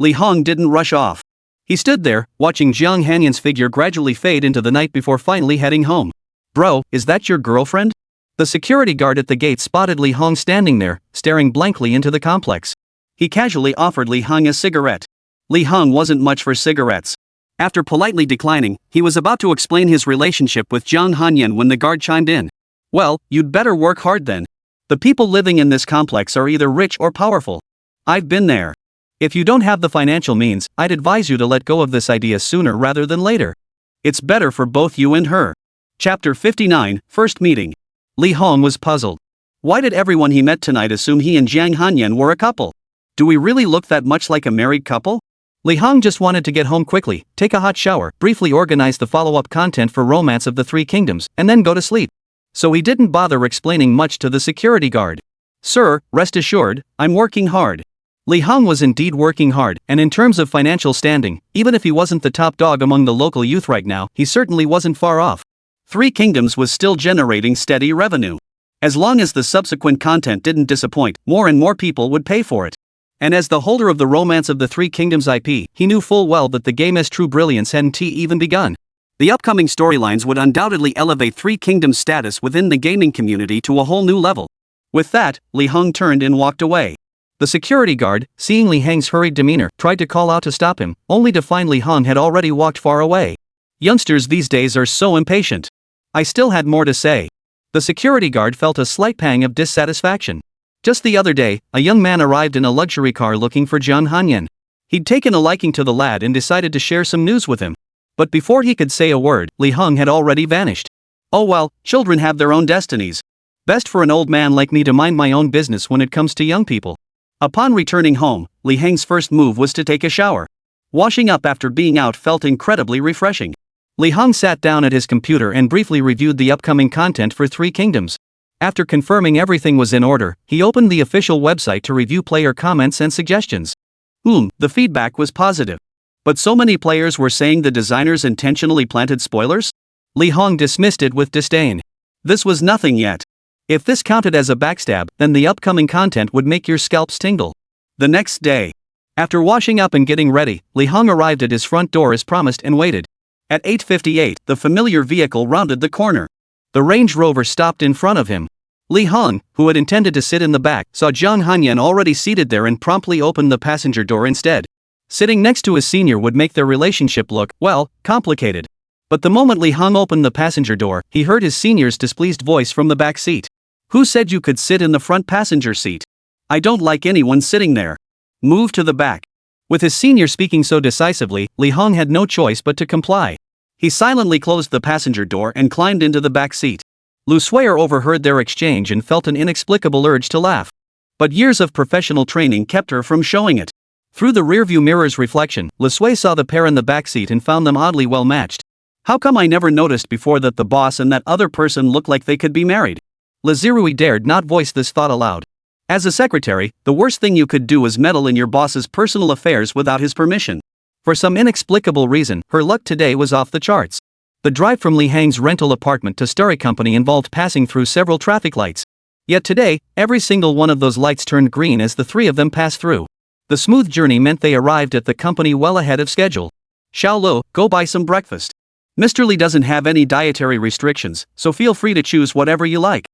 Lí Héng didn't rush off. He stood there, watching Jiang Hanyan's figure gradually fade into the night before finally heading home. Bro, is that your girlfriend? The security guard at the gate spotted Lí Héng standing there, staring blankly into the complex. He casually offered Lí Héng a cigarette. Lí Héng wasn't much for cigarettes. After politely declining, he was about to explain his relationship with Jiang Hanyan when the guard chimed in. Well, you'd better work hard then. The people living in this complex are either rich or powerful. I've been there. If you don't have the financial means, I'd advise you to let go of this idea sooner rather than later. It's better for both you and her. Chapter 59, First Meeting. Lí Héng was puzzled. Why did everyone he met tonight assume he and Jiang Hanyan were a couple? Do we really look that much like a married couple? Lí Héng just wanted to get home quickly, take a hot shower, briefly organize the follow-up content for Romance of the Three Kingdoms, and then go to sleep. So he didn't bother explaining much to the security guard. Sir, rest assured, I'm working hard. Lí Héng was indeed working hard, and in terms of financial standing, even if he wasn't the top dog among the local youth right now, he certainly wasn't far off. Three Kingdoms was still generating steady revenue. As long as the subsequent content didn't disappoint, more and more people would pay for it. And as the holder of the Romance of the Three Kingdoms IP, he knew full well that the game's true brilliance hadn't even begun. The upcoming storylines would undoubtedly elevate Three Kingdoms' status within the gaming community to a whole new level. With that, Lí Héng turned and walked away. The security guard, seeing Lí Héng's hurried demeanor, tried to call out to stop him, only to find Lí Héng had already walked far away. Youngsters these days are so impatient. I still had more to say. The security guard felt a slight pang of dissatisfaction. Just the other day, a young man arrived in a luxury car looking for Jiang Hanyan. He'd taken a liking to the lad and decided to share some news with him. But before he could say a word, Lí Héng had already vanished. Oh well, children have their own destinies. Best for an old man like me to mind my own business when it comes to young people. Upon returning home, Lí Héng's first move was to take a shower. Washing up after being out felt incredibly refreshing. Lí Héng sat down at his computer and briefly reviewed the upcoming content for Three Kingdoms. After confirming everything was in order, he opened the official website to review player comments and suggestions. The feedback was positive. But so many players were saying the designers intentionally planted spoilers? Lí Héng dismissed it with disdain. This was nothing yet. If this counted as a backstab, then the upcoming content would make your scalps tingle. The next day, after washing up and getting ready, Lí Héng arrived at his front door as promised and waited. At 8:58, the familiar vehicle rounded the corner. The Range Rover stopped in front of him. Lí Héng, who had intended to sit in the back, saw Jiang Hanyan already seated there and promptly opened the passenger door instead. Sitting next to his senior would make their relationship look, well, complicated. But the moment Lí Héng opened the passenger door, he heard his senior's displeased voice from the back seat. Who said you could sit in the front passenger seat? I don't like anyone sitting there. Move to the back. With his senior speaking so decisively, Lí Héng had no choice but to comply. He silently closed the passenger door and climbed into the back seat. Lu Suier overheard their exchange and felt an inexplicable urge to laugh. But years of professional training kept her from showing it. Through the rearview mirror's reflection, Lu Suier saw the pair in the back seat and found them oddly well matched. How come I never noticed before that the boss and that other person looked like they could be married? Li Zirui dared not voice this thought aloud. As a secretary, the worst thing you could do is meddle in your boss's personal affairs without his permission. For some inexplicable reason, her luck today was off the charts. The drive from Lí Héng's rental apartment to Starry Company involved passing through several traffic lights. Yet today, every single one of those lights turned green as the three of them passed through. The smooth journey meant they arrived at the company well ahead of schedule. Xiao Lo, go buy some breakfast. Mr. Li doesn't have any dietary restrictions, so feel free to choose whatever you like.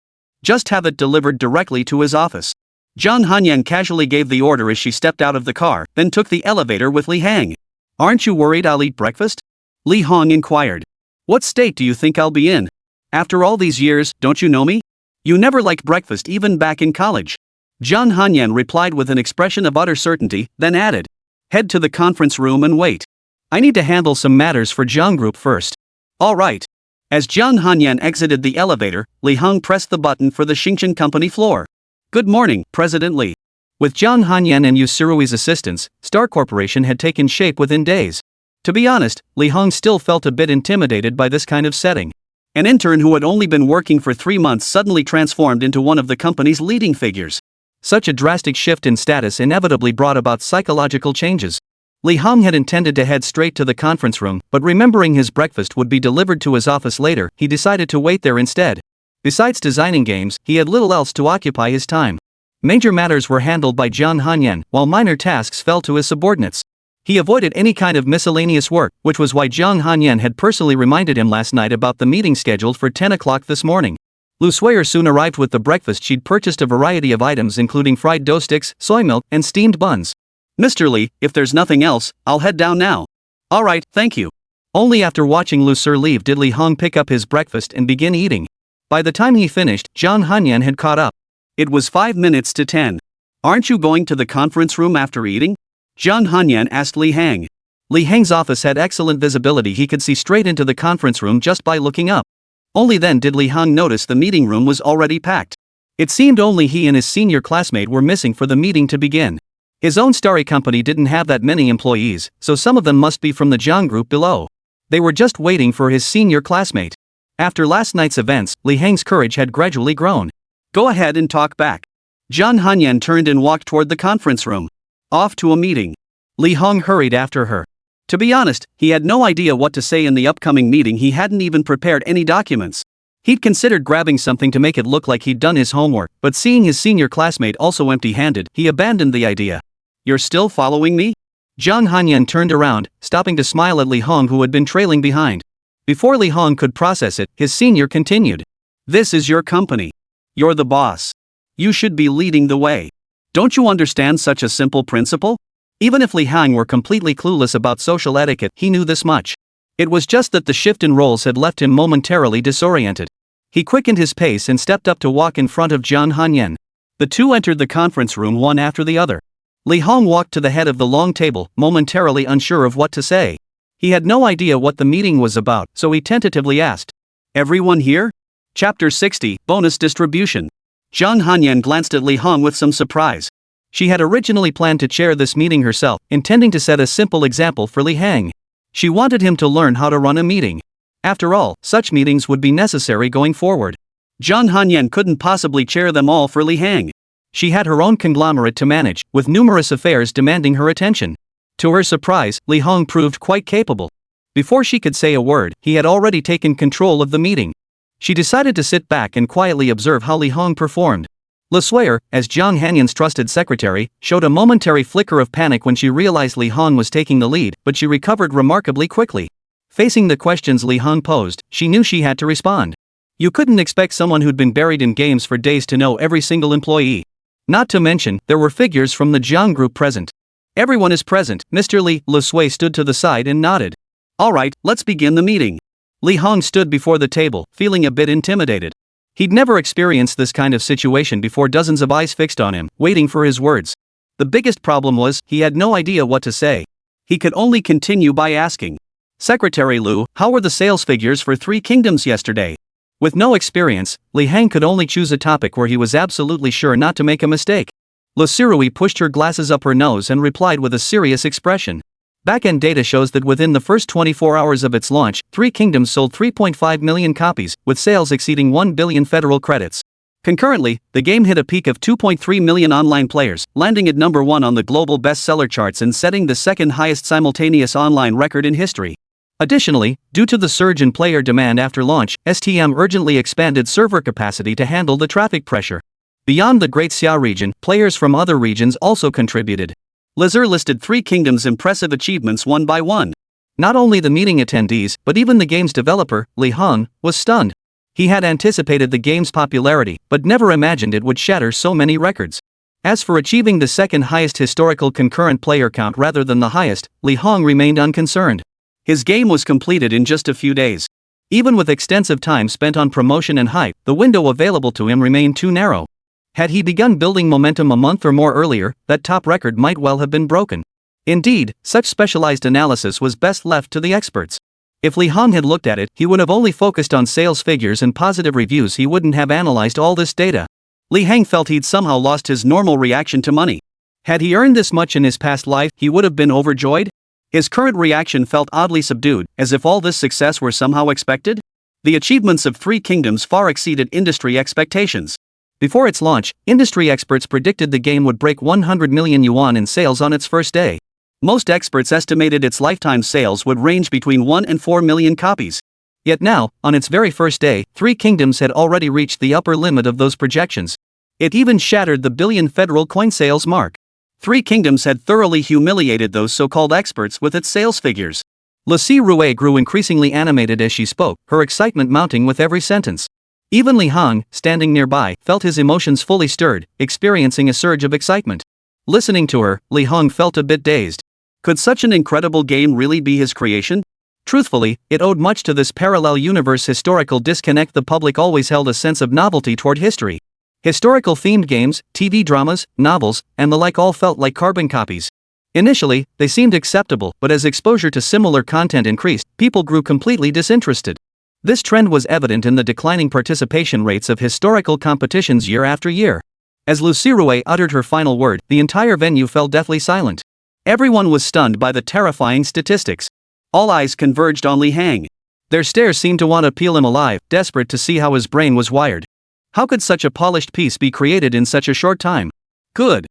Just have it delivered directly to his office. Jiang Hanyan casually gave the order as she stepped out of the car, then took the elevator with Lí Héng. Aren't you worried I'll eat breakfast? Lí Héng inquired. What state do you think I'll be in? After all these years, don't you know me? You never liked breakfast even back in college. Jiang Hanyan replied with an expression of utter certainty, then added. Head to the conference room and wait. I need to handle some matters for Jiang Group first. All right. As Jiang Hanyan exited the elevator, Lí Héng pressed the button for the Xingchen Company floor. Good morning, President Li. With Jiang Hanyan and Yu Sirui's assistance, Star Corporation had taken shape within days. To be honest, Lí Héng still felt a bit intimidated by this kind of setting. An intern who had only been working for 3 months suddenly transformed into one of the company's leading figures. Such a drastic shift in status inevitably brought about psychological changes. Lí Héng had intended to head straight to the conference room, but remembering his breakfast would be delivered to his office later, he decided to wait there instead. Besides designing games, he had little else to occupy his time. Major matters were handled by Jiang Hanyan, while minor tasks fell to his subordinates. He avoided any kind of miscellaneous work, which was why Jiang Hanyan had personally reminded him last night about the meeting scheduled for 10 o'clock this morning. Lu Suier soon arrived with the breakfast she'd purchased a variety of items including fried dough sticks, soy milk, and steamed buns. Mr. Li, if there's nothing else, I'll head down now. Alright, thank you. Only after watching Lu Suier leave did Lí Héng pick up his breakfast and begin eating. By the time he finished, Jiang Hanyan had caught up. It was 5 minutes to 10. Aren't you going to the conference room after eating? Jiang Hanyan asked Lí Héng. Lí Héng's office had excellent visibility. He could see straight into the conference room just by looking up. Only then did Lí Héng notice the meeting room was already packed. It seemed only he and his senior classmate were missing for the meeting to begin. His own Starry Company didn't have that many employees, so some of them must be from the Jiang Group below. They were just waiting for his senior classmate. After last night's events, Lí Héng's courage had gradually grown. Go ahead and talk back. Jiang Hanyan turned and walked toward the conference room. Off to a meeting. Lí Héng hurried after her. To be honest, he had no idea what to say in the upcoming meeting. He hadn't even prepared any documents. He'd considered grabbing something to make it look like he'd done his homework, but seeing his senior classmate also empty-handed, he abandoned the idea. You're still following me? Zhang Hanyan turned around, stopping to smile at Lí Héng, who had been trailing behind. Before Lí Héng could process it, his senior continued. This is your company. You're the boss. You should be leading the way. Don't you understand such a simple principle? Even if Lí Héng were completely clueless about social etiquette, he knew this much. It was just that the shift in roles had left him momentarily disoriented. He quickened his pace and stepped up to walk in front of Zhang Hanyan. The two entered the conference room one after the other. Lí Héng walked to the head of the long table, momentarily unsure of what to say. He had no idea what the meeting was about, so he tentatively asked, "Everyone here?" Chapter 60, Bonus Distribution. Zhang Hanyan glanced at Lí Héng with some surprise. She had originally planned to chair this meeting herself, intending to set a simple example for Lí Héng. She wanted him to learn how to run a meeting. After all, such meetings would be necessary going forward. Zhang Hanyan couldn't possibly chair them all for Lí Héng. She had her own conglomerate to manage, with numerous affairs demanding her attention. To her surprise, Lí Héng proved quite capable. Before she could say a word, he had already taken control of the meeting. She decided to sit back and quietly observe how Lí Héng performed. Le Sueur, as Zhang Hanyan's trusted secretary, showed a momentary flicker of panic when she realized Lí Héng was taking the lead, but she recovered remarkably quickly. Facing the questions Lí Héng posed, she knew she had to respond. You couldn't expect someone who'd been buried in games for days to know every single employee. Not to mention, there were figures from the Zhang group present. Everyone is present. Mr. Li. Le Sueur stood to the side and nodded. All right, let's begin the meeting. Lí Héng stood before the table, feeling a bit intimidated. He'd never experienced this kind of situation before, dozens of eyes fixed on him, waiting for his words. The biggest problem was, he had no idea what to say. He could only continue by asking, Secretary Lu, how were the sales figures for Three Kingdoms yesterday? With no experience, Lí Héng could only choose a topic where he was absolutely sure not to make a mistake. Le Sueur pushed her glasses up her nose and replied with a serious expression. Back-end data shows that within the first 24 hours of its launch, Three Kingdoms sold 3.5 million copies, with sales exceeding 1 billion federal credits. Concurrently, the game hit a peak of 2.3 million online players, landing at number 1 on the global bestseller charts and setting the second highest simultaneous online record in history. Additionally, due to the surge in player demand after launch, STM urgently expanded server capacity to handle the traffic pressure. Beyond the Great Xia region, players from other regions also contributed. Le Sueur listed Three Kingdoms' impressive achievements one by one. Not only the meeting attendees, but even the game's developer, Lí Héng, was stunned. He had anticipated the game's popularity, but never imagined it would shatter so many records. As for achieving the second highest historical concurrent player count rather than the highest, Lí Héng remained unconcerned. His game was completed in just a few days. Even with extensive time spent on promotion and hype, the window available to him remained too narrow. Had he begun building momentum a month or more earlier, that top record might well have been broken. Indeed, such specialized analysis was best left to the experts. If Lí Héng had looked at it, he would have only focused on sales figures and positive reviews. He wouldn't have analyzed all this data. Lí Héng felt he'd somehow lost his normal reaction to money. Had he earned this much in his past life, he would have been overjoyed. His current reaction felt oddly subdued, as if all this success were somehow expected. The achievements of Three Kingdoms far exceeded industry expectations. Before its launch, industry experts predicted the game would break 100 million yuan in sales on its first day. Most experts estimated its lifetime sales would range between 1 and 4 million copies. Yet now, on its very first day, Three Kingdoms had already reached the upper limit of those projections. It even shattered the billion federal coin sales mark. Three Kingdoms had thoroughly humiliated those so-called experts with its sales figures. Le Sueur grew increasingly animated as she spoke, her excitement mounting with every sentence. Even Lí Héng, standing nearby, felt his emotions fully stirred, experiencing a surge of excitement. Listening to her, Lí Héng felt a bit dazed. Could such an incredible game really be his creation? Truthfully, it owed much to this parallel universe historical disconnect. The public always held a sense of novelty toward history. Historical-themed games, TV dramas, novels, and the like all felt like carbon copies. Initially, they seemed acceptable, but as exposure to similar content increased, people grew completely disinterested. This trend was evident in the declining participation rates of historical competitions year after year. As Le Sueur uttered her final word, the entire venue fell deathly silent. Everyone was stunned by the terrifying statistics. All eyes converged on Lí Héng. Their stares seemed to want to peel him alive, desperate to see how his brain was wired. How could such a polished piece be created in such a short time? Good.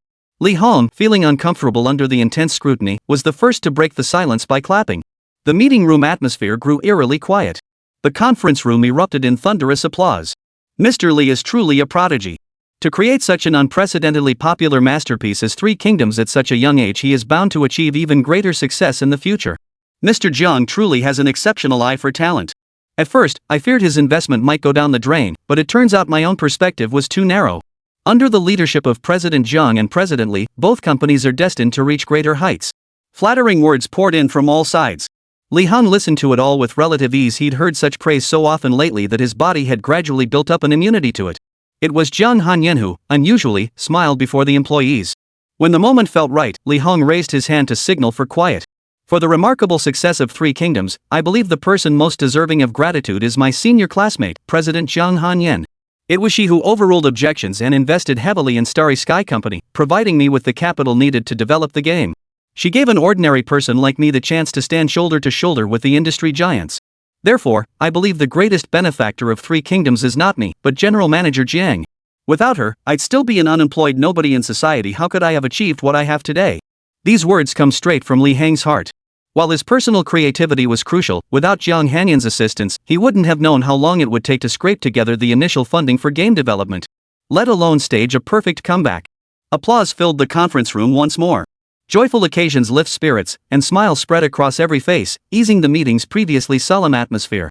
Lí Héng, feeling uncomfortable under the intense scrutiny, was the first to break the silence by clapping. The meeting room atmosphere grew eerily quiet. The conference room erupted in thunderous applause. Mr. Li is truly a prodigy. To create such an unprecedentedly popular masterpiece as Three Kingdoms at such a young age, he is bound to achieve even greater success in the future. Mr. Jiang truly has an exceptional eye for talent. At first, I feared his investment might go down the drain, but it turns out my own perspective was too narrow. Under the leadership of President Jiang and President Li, both companies are destined to reach greater heights. Flattering words poured in from all sides. Lí Héng listened to it all with relative ease. He'd heard such praise so often lately that his body had gradually built up an immunity to it. It was Zhang Hanyan who, unusually, smiled before the employees. When the moment felt right, Lí Héng raised his hand to signal for quiet. For the remarkable success of Three Kingdoms, I believe the person most deserving of gratitude is my senior classmate, President Zhang Hanyan. It was she who overruled objections and invested heavily in Starry Sky Company, providing me with the capital needed to develop the game. She gave an ordinary person like me the chance to stand shoulder to shoulder with the industry giants. Therefore, I believe the greatest benefactor of Three Kingdoms is not me, but General Manager Jiang. Without her, I'd still be an unemployed nobody in society. How could I have achieved what I have today? These words come straight from Lí Héng's heart. While his personal creativity was crucial, without Zhang Hanyan's assistance, he wouldn't have known how long it would take to scrape together the initial funding for game development, let alone stage a perfect comeback. Applause filled the conference room once more. Joyful occasions lift spirits, and smiles spread across every face, easing the meeting's previously solemn atmosphere.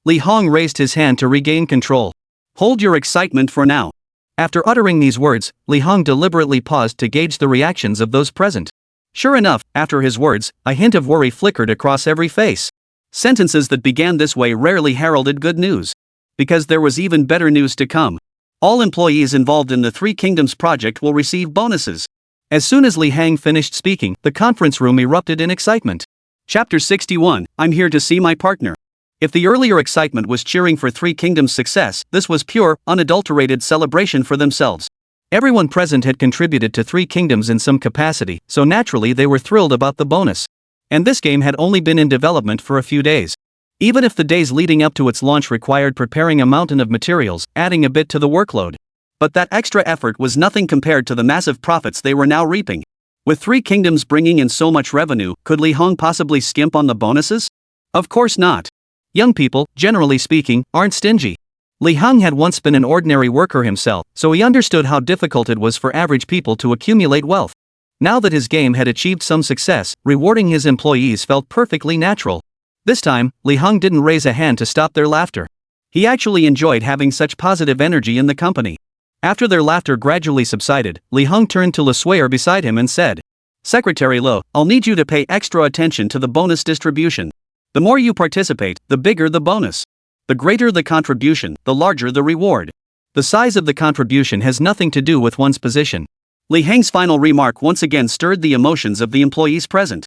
Lí Héng raised his hand to regain control. Hold your excitement for now. After uttering these words, Lí Héng deliberately paused to gauge the reactions of those present. Sure enough, after his words, a hint of worry flickered across every face. Sentences that began this way rarely heralded good news. Because there was even better news to come. All employees involved in the Three Kingdoms project will receive bonuses. As soon as Lí Héng finished speaking, the conference room erupted in excitement. Chapter 61, I'm here to see my partner. If the earlier excitement was cheering for Three Kingdoms' success, this was pure, unadulterated celebration for themselves. Everyone present had contributed to Three Kingdoms in some capacity, so naturally they were thrilled about the bonus. And this game had only been in development for a few days. Even if the days leading up to its launch required preparing a mountain of materials, adding a bit to the workload. But that extra effort was nothing compared to the massive profits they were now reaping. With Three Kingdoms bringing in so much revenue, could Lí Héng possibly skimp on the bonuses? Of course not. Young people, generally speaking, aren't stingy. Lí Héng had once been an ordinary worker himself, so he understood how difficult it was for average people to accumulate wealth. Now that his game had achieved some success, rewarding his employees felt perfectly natural. This time, Lí Héng didn't raise a hand to stop their laughter. He actually enjoyed having such positive energy in the company. After their laughter gradually subsided, Lí Héng turned to Le Sueur beside him and said, Secretary Lo, I'll need you to pay extra attention to the bonus distribution. The more you participate, the bigger the bonus. The greater the contribution, the larger the reward. The size of the contribution has nothing to do with one's position. Lí Héng's final remark once again stirred the emotions of the employees present.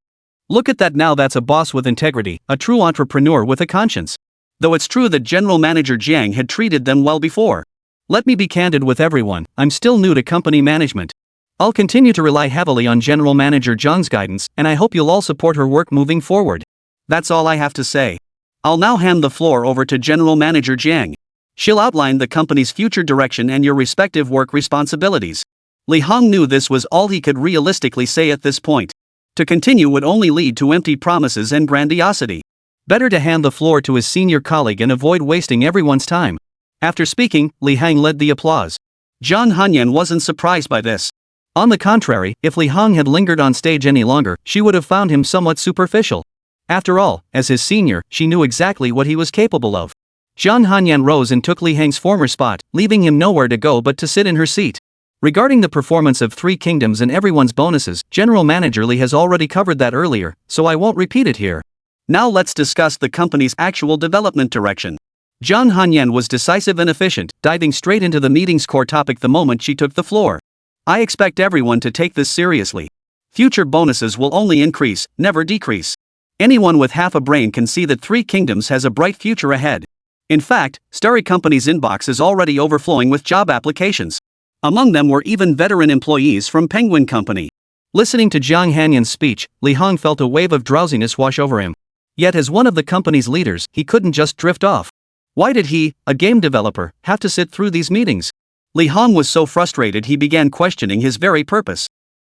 Look at that now, that's a boss with integrity, a true entrepreneur with a conscience. Though it's true that General Manager Jiang had treated them well before. Let me be candid with everyone, I'm still new to company management. I'll continue to rely heavily on General Manager Jiang's guidance, and I hope you'll all support her work moving forward. That's all I have to say. I'll now hand the floor over to General Manager Jiang. She'll outline the company's future direction and your respective work responsibilities. Lí Héng knew this was all he could realistically say at this point. To continue would only lead to empty promises and grandiosity. Better to hand the floor to his senior colleague and avoid wasting everyone's time. After speaking, Lí Héng led the applause. Zhang Hanyan wasn't surprised by this. On the contrary, if Lí Héng had lingered on stage any longer, she would have found him somewhat superficial. After all, as his senior, she knew exactly what he was capable of. Zhang Hanyan rose and took Lí Héng's former spot, leaving him nowhere to go but to sit in her seat. Regarding the performance of Three Kingdoms and everyone's bonuses, General Manager Li has already covered that earlier, so I won't repeat it here. Now let's discuss the company's actual development direction. Zhang Hanyan was decisive and efficient, diving straight into the meeting's core topic the moment she took the floor. I expect everyone to take this seriously. Future bonuses will only increase, never decrease. Anyone with half a brain can see that Three Kingdoms has a bright future ahead. In fact, Starry Company's inbox is already overflowing with job applications. Among them were even veteran employees from Penguin Company. Listening to Zhang Hanyan's speech, Lí Héng felt a wave of drowsiness wash over him. Yet as one of the company's leaders, he couldn't just drift off. Why did he, a game developer, have to sit through these meetings? Lí Héng was so frustrated he began questioning his very purpose.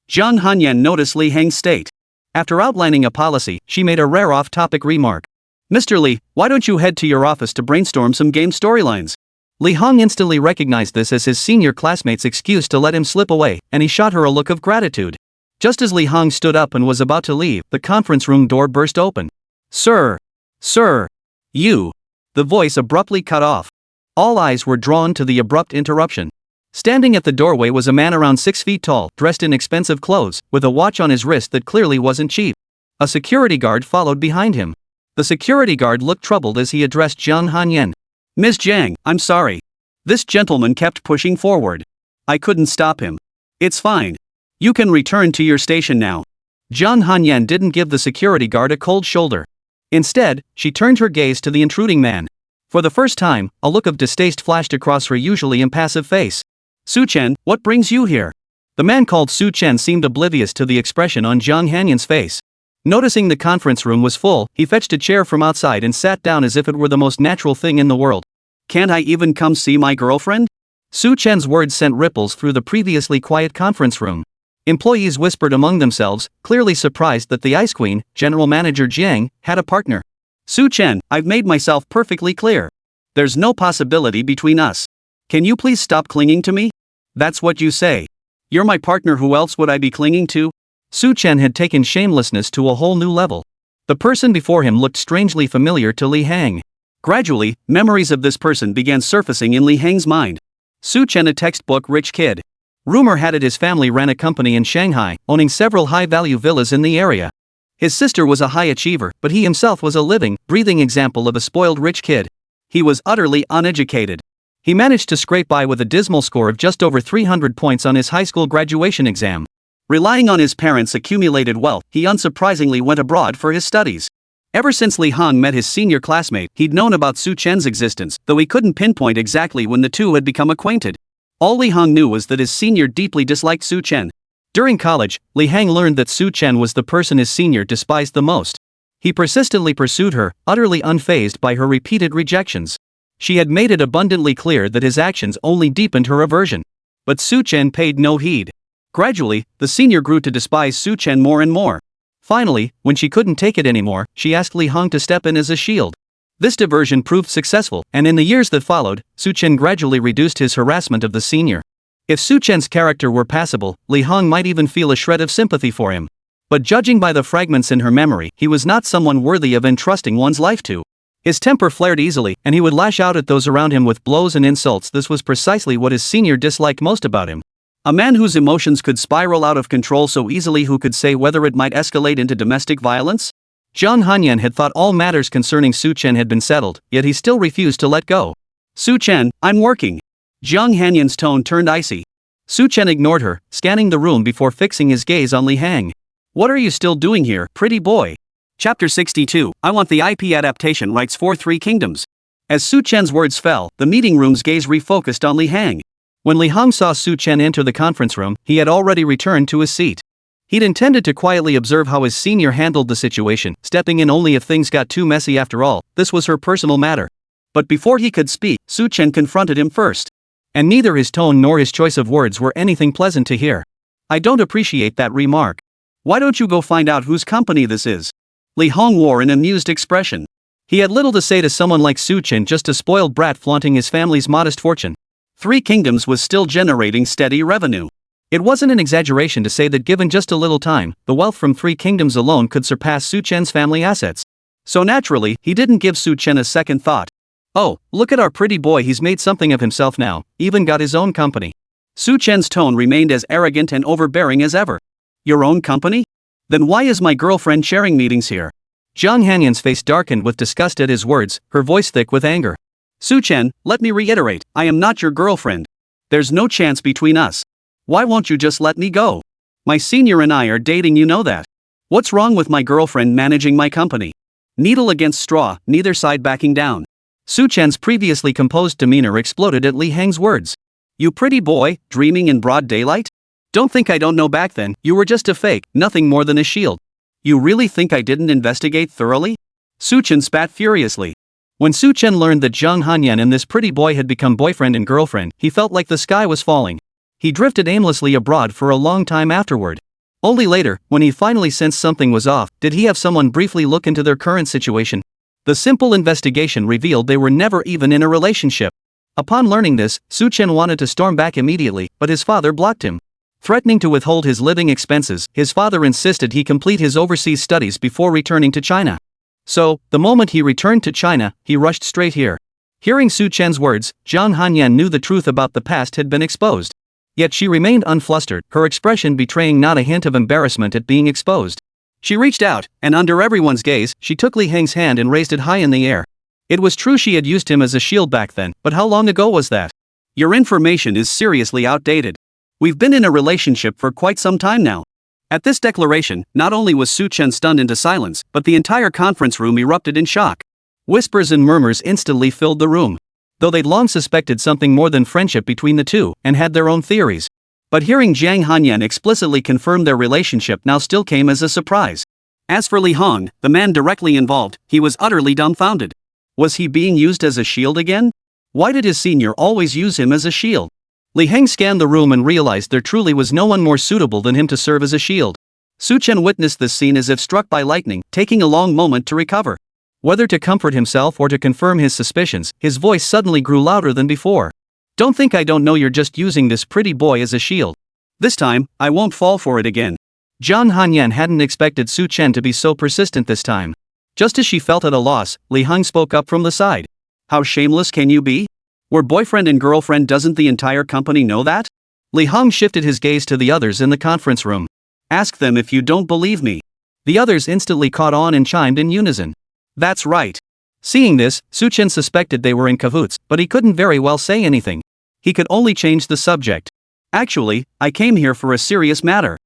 Zhang Hanyan noticed Lí Héng's state. After outlining a policy, she made a rare off-topic remark. "Mr. Li, why don't you head to your office to brainstorm some game storylines?" Lí Héng instantly recognized this as his senior classmate's excuse to let him slip away, and he shot her a look of gratitude. Just as Lí Héng stood up and was about to leave, the conference room door burst open. Sir! Sir! You!" The voice abruptly cut off. All eyes were drawn to the abrupt interruption. Standing at the doorway was a man around 6 feet tall, dressed in expensive clothes, with a watch on his wrist that clearly wasn't cheap. A security guard followed behind him. The security guard looked troubled as he addressed Zhang Hanyan. "Ms. Jiang, I'm sorry. This gentleman kept pushing forward. I couldn't stop him. It's fine. You can return to your station now." Zhang Hanyan didn't give the security guard a cold shoulder. Instead, she turned her gaze to the intruding man. For the first time, a look of distaste flashed across her usually impassive face. "Su Chen, what brings you here?" The man called Su Chen seemed oblivious to the expression on Zhang Hanyan's face. Noticing the conference room was full, he fetched a chair from outside and sat down as if it were the most natural thing in the world. "Can't I even come see my girlfriend?" Su Chen's words sent ripples through the previously quiet conference room. Employees whispered among themselves, clearly surprised that the Ice Queen, General Manager Jiang, had a partner. "Su Chen, I've made myself perfectly clear. There's no possibility between us. Can you please stop clinging to me?" "That's what you say. You're my partner, who else would I be clinging to?" Su Chen had taken shamelessness to a whole new level. The person before him looked strangely familiar to Lí Héng. Gradually, memories of this person began surfacing in Lí Héng's mind. Su Chen, a textbook rich kid. Rumor had it his family ran a company in Shanghai, owning several high-value villas in the area. His sister was a high achiever, but he himself was a living, breathing example of a spoiled rich kid. He was utterly uneducated. He managed to scrape by with a dismal score of just over 300 points on his high school graduation exam. Relying on his parents' accumulated wealth, he unsurprisingly went abroad for his studies. Ever since Lí Héng met his senior classmate, he'd known about Su Chen's existence, though he couldn't pinpoint exactly when the two had become acquainted. All Lí Héng knew was that his senior deeply disliked Su Chen. During college, Lí Héng learned that Su Chen was the person his senior despised the most. He persistently pursued her, utterly unfazed by her repeated rejections. She had made it abundantly clear that his actions only deepened her aversion. But Su Chen paid no heed. Gradually, the senior grew to despise Su Chen more and more. Finally, when she couldn't take it anymore, she asked Lí Héng to step in as a shield. This diversion proved successful, and in the years that followed, Su Chen gradually reduced his harassment of the senior. If Su Chen's character were passable, Lí Héng might even feel a shred of sympathy for him. But judging by the fragments in her memory, he was not someone worthy of entrusting one's life to. His temper flared easily, and he would lash out at those around him with blows and insults. This was precisely what his senior disliked most about him. A man whose emotions could spiral out of control so easily, who could say whether it might escalate into domestic violence? Zhang Hanyan had thought all matters concerning Su Chen had been settled, yet he still refused to let go. "Su Chen, I'm working." Zhang Hanyan's tone turned icy. Su Chen ignored her, scanning the room before fixing his gaze on Lí Héng. "What are you still doing here, pretty boy?" Chapter 62, I want the IP adaptation rights for Three Kingdoms. As Su Chen's words fell, the meeting room's gaze refocused on Lí Héng. When Lí Héng saw Su Chen enter the conference room, he had already returned to his seat. He'd intended to quietly observe how his senior handled the situation, stepping in only if things got too messy. After all, this was her personal matter. But before he could speak, Su Chen confronted him first. And neither his tone nor his choice of words were anything pleasant to hear. "I don't appreciate that remark. Why don't you go find out whose company this is?" Lí Héng wore an amused expression. He had little to say to someone like Su Chen, just a spoiled brat flaunting his family's modest fortune. Three Kingdoms was still generating steady revenue. It wasn't an exaggeration to say that given just a little time, the wealth from Three Kingdoms alone could surpass Su Chen's family assets. So naturally, he didn't give Su Chen a second thought. "Oh, look at our pretty boy, he's made something of himself now, even got his own company." Su Chen's tone remained as arrogant and overbearing as ever. "Your own company? Then why is my girlfriend chairing meetings here?" Zhang Hanyan's face darkened with disgust at his words, her voice thick with anger. "Su Chen, let me reiterate, I am not your girlfriend. There's no chance between us. Why won't you just let me go? My senior and I are dating, you know that. What's wrong with my girlfriend managing my company?" Needle against straw, neither side backing down. Su Chen's previously composed demeanor exploded at Lí Héng's words. "You pretty boy, dreaming in broad daylight? Don't think I don't know back then, you were just a fake, nothing more than a shield. You really think I didn't investigate thoroughly?" Su Chen spat furiously. When Su Chen learned that Zhang Hanyan and this pretty boy had become boyfriend and girlfriend, he felt like the sky was falling. He drifted aimlessly abroad for a long time afterward. Only later, when he finally sensed something was off, did he have someone briefly look into their current situation. The simple investigation revealed they were never even in a relationship. Upon learning this, Su Chen wanted to storm back immediately, but his father blocked him. Threatening to withhold his living expenses, his father insisted he complete his overseas studies before returning to China. So, the moment he returned to China, he rushed straight here. Hearing Su Chen's words, Zhang Hanyan knew the truth about the past had been exposed. Yet she remained unflustered, her expression betraying not a hint of embarrassment at being exposed. She reached out, and under everyone's gaze, she took Lí Héng's hand and raised it high in the air. It was true she had used him as a shield back then, but how long ago was that? Your information is seriously outdated. We've been in a relationship for quite some time now. At this declaration, not only was Su Chen stunned into silence, but the entire conference room erupted in shock. Whispers and murmurs instantly filled the room. Though they'd long suspected something more than friendship between the two, and had their own theories. But hearing Zhang Hanyan explicitly confirm their relationship now still came as a surprise. As for Lí Héng, the man directly involved, he was utterly dumbfounded. Was he being used as a shield again? Why did his senior always use him as a shield? Lí Héng scanned the room and realized there truly was no one more suitable than him to serve as a shield. Su Chen witnessed this scene as if struck by lightning, taking a long moment to recover. Whether to comfort himself or to confirm his suspicions, his voice suddenly grew louder than before. Don't think I don't know you're just using this pretty boy as a shield. This time, I won't fall for it again. Zhang Hanyan hadn't expected Su Chen to be so persistent this time. Just as she felt at a loss, Lí Héng spoke up from the side. How shameless can you be? We're boyfriend and girlfriend, doesn't the entire company know that? Lí Héng shifted his gaze to the others in the conference room. Ask them if you don't believe me. The others instantly caught on and chimed in unison. That's right. Seeing this, Su Chen suspected they were in cahoots, but he couldn't very well say anything. He could only change the subject. Actually, I came here for a serious matter.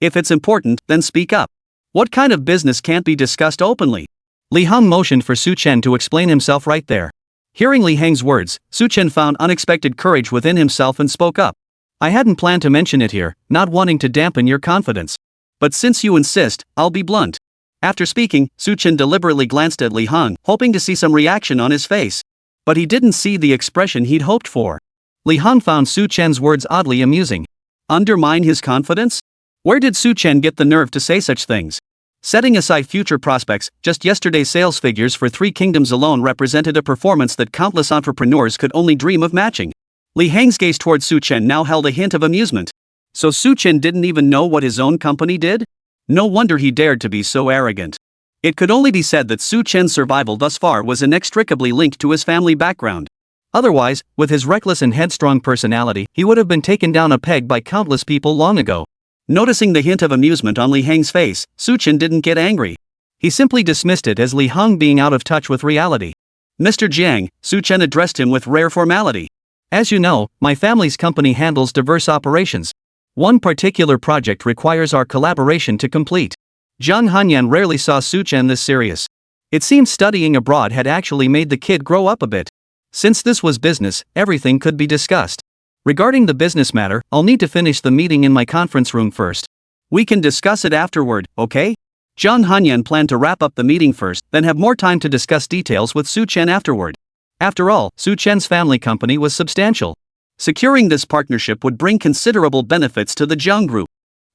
If it's important, then speak up. What kind of business can't be discussed openly? Lí Héng motioned for Su Chen to explain himself right there. Hearing Lí Héng's words, Su Chen found unexpected courage within himself and spoke up. I hadn't planned to mention it here, not wanting to dampen your confidence. But since you insist, I'll be blunt. After speaking, Su Chen deliberately glanced at Lí Héng, hoping to see some reaction on his face. But he didn't see the expression he'd hoped for. Lí Héng found Su Chen's words oddly amusing. Undermine his confidence? Where did Su Chen get the nerve to say such things? Setting aside future prospects, just yesterday's sales figures for Three Kingdoms alone represented a performance that countless entrepreneurs could only dream of matching. Lí Héng's gaze towards Su Chen now held a hint of amusement. So Su Chen didn't even know what his own company did? No wonder he dared to be so arrogant. It could only be said that Su Chen's survival thus far was inextricably linked to his family background. Otherwise, with his reckless and headstrong personality, he would have been taken down a peg by countless people long ago. Noticing the hint of amusement on Lí Héng's face, Su Chen didn't get angry. He simply dismissed it as Lí Héng being out of touch with reality. Mr. Jiang, Su Chen addressed him with rare formality. As you know, my family's company handles diverse operations. One particular project requires our collaboration to complete. Zhang Hanyan rarely saw Su Chen this serious. It seemed studying abroad had actually made the kid grow up a bit. Since this was business, everything could be discussed. Regarding the business matter, I'll need to finish the meeting in my conference room first. We can discuss it afterward, okay? Zhang Hanyan planned to wrap up the meeting first, then have more time to discuss details with Su Chen afterward. After all, Su Chen's family company was substantial. Securing this partnership would bring considerable benefits to the Zhang group.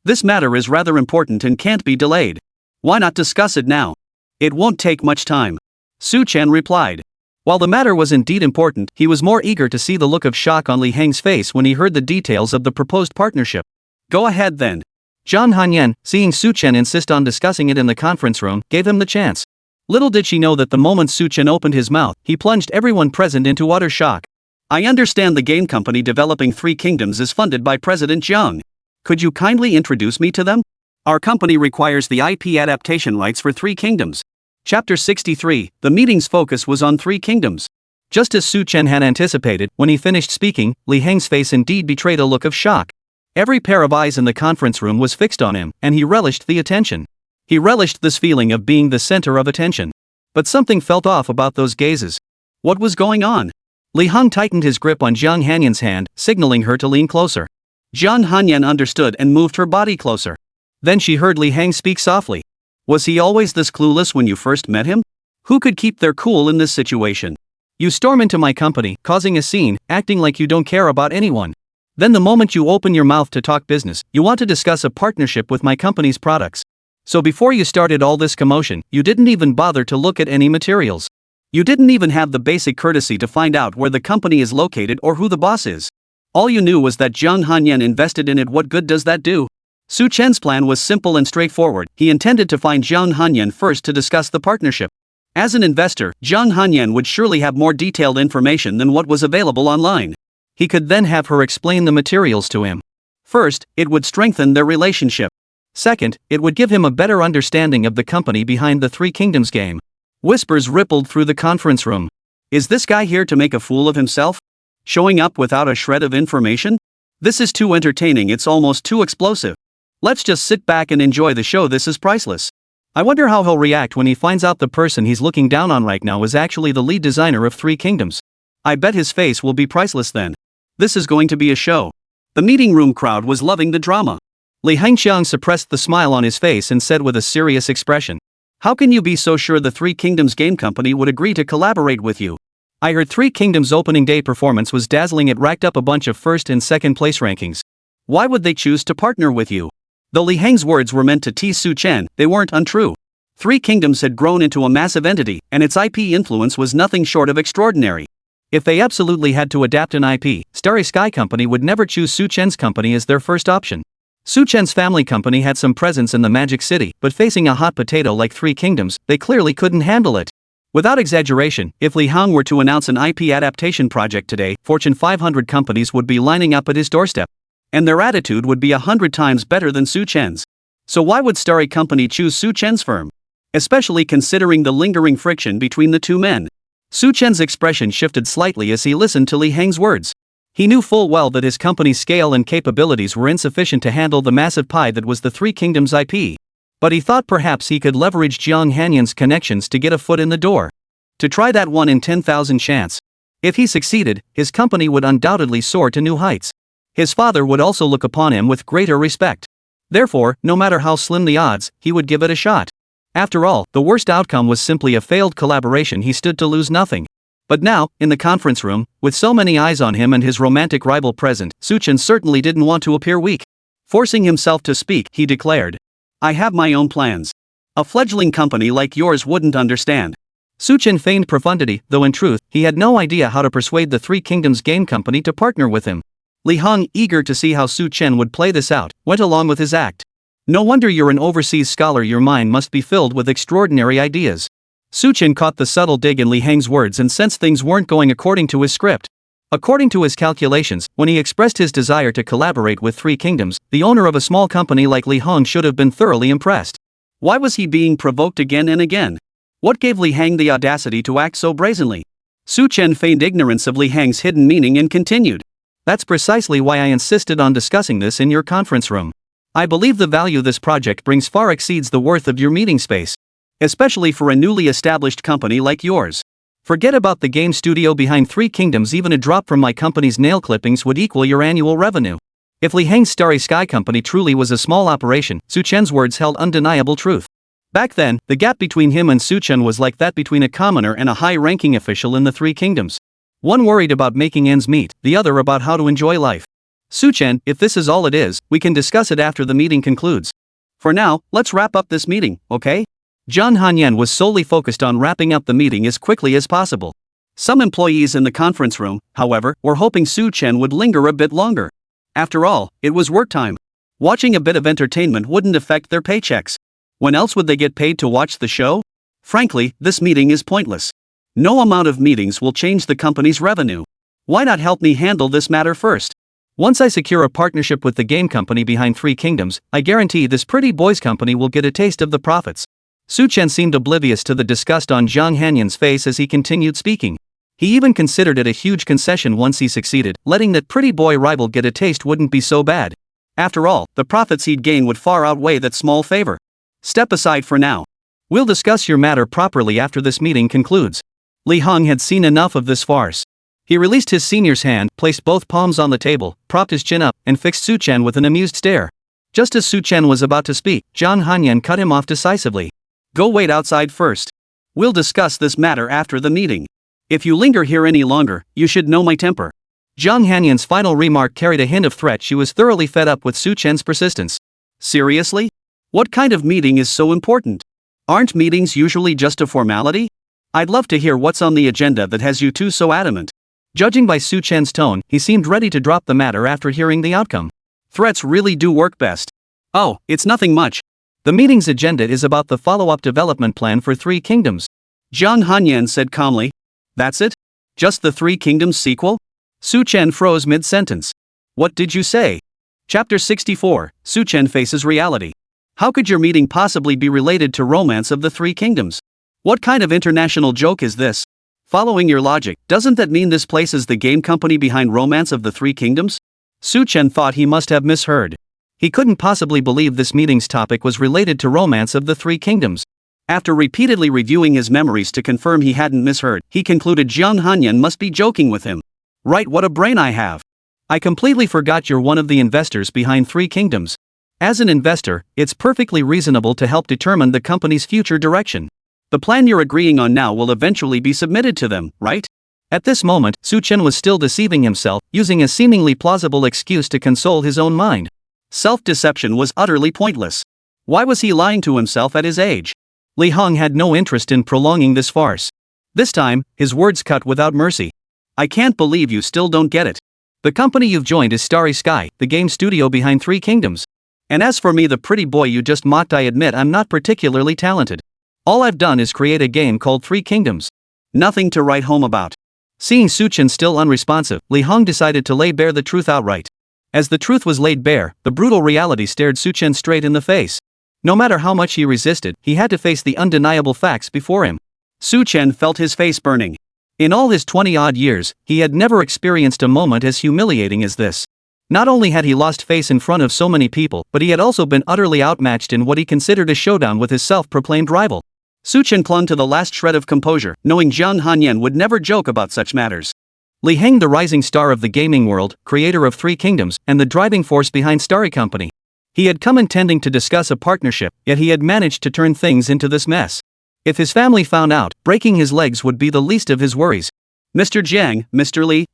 This matter is rather important and can't be delayed. Why not discuss it now? It won't take much time. Su Chen replied. While the matter was indeed important, he was more eager to see the look of shock on Lí Héng's face when he heard the details of the proposed partnership. Go ahead then. Zhang Hanyan, seeing Su Chen insist on discussing it in the conference room, gave him the chance. Little did she know that the moment Su Chen opened his mouth, he plunged everyone present into utter shock. I understand the game company developing Three Kingdoms is funded by President Zhang. Could you kindly introduce me to them? Our company requires the IP adaptation rights for Three Kingdoms. Chapter 63, the meeting's focus was on Three Kingdoms. Just as Su Chen had anticipated, when he finished speaking, Lí Héng's face indeed betrayed a look of shock. Every pair of eyes in the conference room was fixed on him, and he relished the attention. He relished this feeling of being the center of attention. But something felt off about those gazes. What was going on? Lí Héng tightened his grip on Zhang Hanyan's hand, signaling her to lean closer. Zhang Hanyan understood and moved her body closer. Then she heard Lí Héng speak softly. Was he always this clueless when you first met him? Who could keep their cool in this situation? You storm into my company, causing a scene, acting like you don't care about anyone. Then the moment you open your mouth to talk business, you want to discuss a partnership with my company's products. So before you started all this commotion, you didn't even bother to look at any materials. You didn't even have the basic courtesy to find out where the company is located or who the boss is. All you knew was that Jiang Hanyan invested in it. What good does that do? Su Chen's plan was simple and straightforward. He intended to find Jiang Hanyan first to discuss the partnership. As an investor, Jiang Hanyan would surely have more detailed information than what was available online. He could then have her explain the materials to him. First, it would strengthen their relationship. Second, it would give him a better understanding of the company behind the Three Kingdoms game. Whispers rippled through the conference room. Is this guy here to make a fool of himself? Showing up without a shred of information? This is too entertaining, it's almost too explosive. Let's just sit back and enjoy the show, this is priceless. I wonder how he'll react when he finds out the person he's looking down on right now is actually the lead designer of Three Kingdoms. I bet his face will be priceless then. This is going to be a show. The meeting room crowd was loving the drama. Lí Héng suppressed the smile on his face and said with a serious expression, "How can you be so sure the Three Kingdoms game company would agree to collaborate with you? I heard Three Kingdoms opening day performance was dazzling, it racked up a bunch of first and second place rankings. Why would they choose to partner with you?" Though Lí Héng's words were meant to tease Su Chen, they weren't untrue. Three Kingdoms had grown into a massive entity, and its IP influence was nothing short of extraordinary. If they absolutely had to adapt an IP, Starry Sky Company would never choose Su Chen's company as their first option. Su Chen's family company had some presence in the Magic City, but facing a hot potato like Three Kingdoms, they clearly couldn't handle it. Without exaggeration, if Lí Héng were to announce an IP adaptation project today, Fortune 500 companies would be lining up at his doorstep. And their attitude would be 100 times better than Su Chen's. So why would Starry Company choose Su Chen's firm? Especially considering the lingering friction between the two men. Su Chen's expression shifted slightly as he listened to Lí Héng's words. He knew full well that his company's scale and capabilities were insufficient to handle the massive pie that was the Three Kingdoms IP. But he thought perhaps he could leverage Jiang Hanyan's connections to get a foot in the door. To try that 1 in 10,000 chance. If he succeeded, his company would undoubtedly soar to new heights. His father would also look upon him with greater respect. Therefore, no matter how slim the odds, he would give it a shot. After all, the worst outcome was simply a failed collaboration. He stood to lose nothing. But now, in the conference room, with so many eyes on him and his romantic rival present, Su Chen certainly didn't want to appear weak. Forcing himself to speak, he declared, "I have my own plans. A fledgling company like yours wouldn't understand." Su Chen feigned profundity, though in truth, he had no idea how to persuade the Three Kingdoms game company to partner with him. Lí Héng, eager to see how Su Chen would play this out, went along with his act. "No wonder you're an overseas scholar, your mind must be filled with extraordinary ideas." Su Chen caught the subtle dig in Lí Héng's words and sensed things weren't going according to his script. According to his calculations, when he expressed his desire to collaborate with Three Kingdoms, the owner of a small company like Lí Héng should have been thoroughly impressed. Why was he being provoked again and again? What gave Lí Héng the audacity to act so brazenly? Su Chen feigned ignorance of Lí Héng's hidden meaning and continued. "That's precisely why I insisted on discussing this in your conference room. I believe the value this project brings far exceeds the worth of your meeting space. Especially for a newly established company like yours. Forget about the game studio behind Three Kingdoms, even a drop from my company's nail clippings would equal your annual revenue." If Lí Héng's Starry Sky Company truly was a small operation, Su Chen's words held undeniable truth. Back then, the gap between him and Su Chen was like that between a commoner and a high-ranking official in the Three Kingdoms. One worried about making ends meet, the other about how to enjoy life. "Su Chen, if this is all it is, we can discuss it after the meeting concludes. For now, let's wrap up this meeting, okay?" Jiang Hanyan was solely focused on wrapping up the meeting as quickly as possible. Some employees in the conference room, however, were hoping Su Chen would linger a bit longer. After all, it was work time. Watching a bit of entertainment wouldn't affect their paychecks. When else would they get paid to watch the show? Frankly, this meeting is pointless. No amount of meetings will change the company's revenue. Why not help me handle this matter first? Once I secure a partnership with the game company behind Three Kingdoms, I guarantee this pretty boy's company will get a taste of the profits. Su Chen seemed oblivious to the disgust on Jiang Hanyan's face as he continued speaking. He even considered it a huge concession once he succeeded. Letting that pretty boy rival get a taste wouldn't be so bad. After all, the profits he'd gain would far outweigh that small favor. Step aside for now. We'll discuss your matter properly after this meeting concludes. Lí Héng had seen enough of this farce. He released his senior's hand, placed both palms on the table, propped his chin up, and fixed Su Chen with an amused stare. Just as Su Chen was about to speak, Jiang Hanyan cut him off decisively. "Go wait outside first. We'll discuss this matter after the meeting. If you linger here any longer, you should know my temper." Zhang Hanyan's final remark carried a hint of threat. She was thoroughly fed up with Su Chen's persistence. Seriously? What kind of meeting is so important? Aren't meetings usually just a formality? I'd love to hear what's on the agenda that has you two so adamant. Judging by Su Chen's tone, he seemed ready to drop the matter after hearing the outcome. Threats really do work best. Oh, it's nothing much. The meeting's agenda is about the follow-up development plan for Three Kingdoms. Zhang Hanyan said calmly. That's it? Just the Three Kingdoms sequel? Su Chen froze mid-sentence. What did you say? Chapter 64, Su Chen faces reality. How could your meeting possibly be related to Romance of the Three Kingdoms? What kind of international joke is this? Following your logic, doesn't that mean this places the game company behind Romance of the Three Kingdoms? Su Chen thought he must have misheard. He couldn't possibly believe this meeting's topic was related to Romance of the Three Kingdoms. After repeatedly reviewing his memories to confirm he hadn't misheard, he concluded Zhang Hanyan must be joking with him. Right, what a brain I have. I completely forgot you're one of the investors behind Three Kingdoms. As an investor, it's perfectly reasonable to help determine the company's future direction. The plan you're agreeing on now will eventually be submitted to them, right? At this moment, Su Chen was still deceiving himself, using a seemingly plausible excuse to console his own mind. Self-deception was utterly pointless. Why was he lying to himself at his age? Lí Héng had no interest in prolonging this farce. This time, his words cut without mercy. I can't believe you still don't get it. The company you've joined is Starry Sky, the game studio behind Three Kingdoms. And as for me, the pretty boy you just mocked, I admit I'm not particularly talented. All I've done is create a game called Three Kingdoms. Nothing to write home about. Seeing Su Chen still unresponsive, Lí Héng decided to lay bare the truth outright. As the truth was laid bare, the brutal reality stared Su Chen straight in the face. No matter how much he resisted, he had to face the undeniable facts before him. Su Chen felt his face burning. In all his 20-odd years, he had never experienced a moment as humiliating as this. Not only had he lost face in front of so many people, but he had also been utterly outmatched in what he considered a showdown with his self-proclaimed rival. Su Chen clung to the last shred of composure, knowing Zhang Hanyan would never joke about such matters. Lí Héng, the rising star of the gaming world, creator of Three Kingdoms, and the driving force behind Starry Company. He had come intending to discuss a partnership, yet he had managed to turn things into this mess. If his family found out, breaking his legs would be the least of his worries. Mr. Jiang, Mr. Li,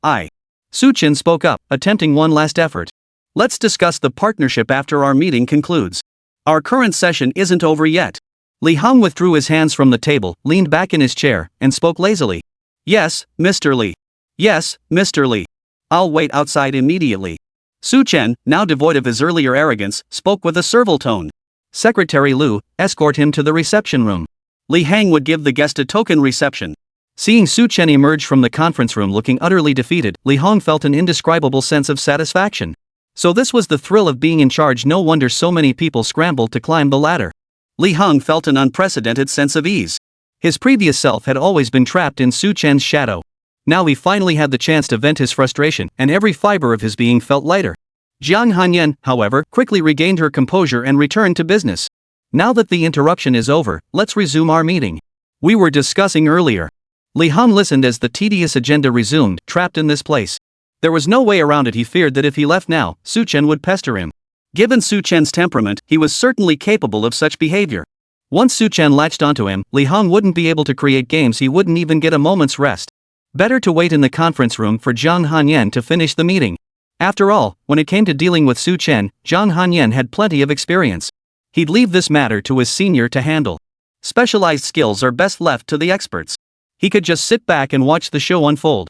Su Chen spoke up, attempting one last effort. Let's discuss the partnership after our meeting concludes. Our current session isn't over yet. Lí Héng withdrew his hands from the table, leaned back in his chair, and spoke lazily. Yes, Mr. Li. Yes, Mr. Li. I'll wait outside immediately. Su Chen, now devoid of his earlier arrogance, spoke with a servile tone. Secretary Lu, escort him to the reception room. Lí Héng would give the guest a token reception. Seeing Su Chen emerge from the conference room looking utterly defeated, Lí Héng felt an indescribable sense of satisfaction. So this was the thrill of being in charge. No wonder so many people scrambled to climb the ladder. Lí Héng felt an unprecedented sense of ease. His previous self had always been trapped in Su Chen's shadow. Now he finally had the chance to vent his frustration, and every fiber of his being felt lighter. Zhang Hanyan, however, quickly regained her composure and returned to business. Now that the interruption is over, let's resume our meeting. We were discussing earlier. Lí Héng listened as the tedious agenda resumed, trapped in this place. There was no way around it. He feared that if he left now, Su Chen would pester him. Given Su Chen's temperament, he was certainly capable of such behavior. Once Su Chen latched onto him, Lí Héng wouldn't be able to create games. He wouldn't even get a moment's rest. Better to wait in the conference room for Zhang Hanyan to finish the meeting. After all, when it came to dealing with Su Chen, Zhang Hanyan had plenty of experience. He'd leave this matter to his senior to handle. Specialized skills are best left to the experts. He could just sit back and watch the show unfold.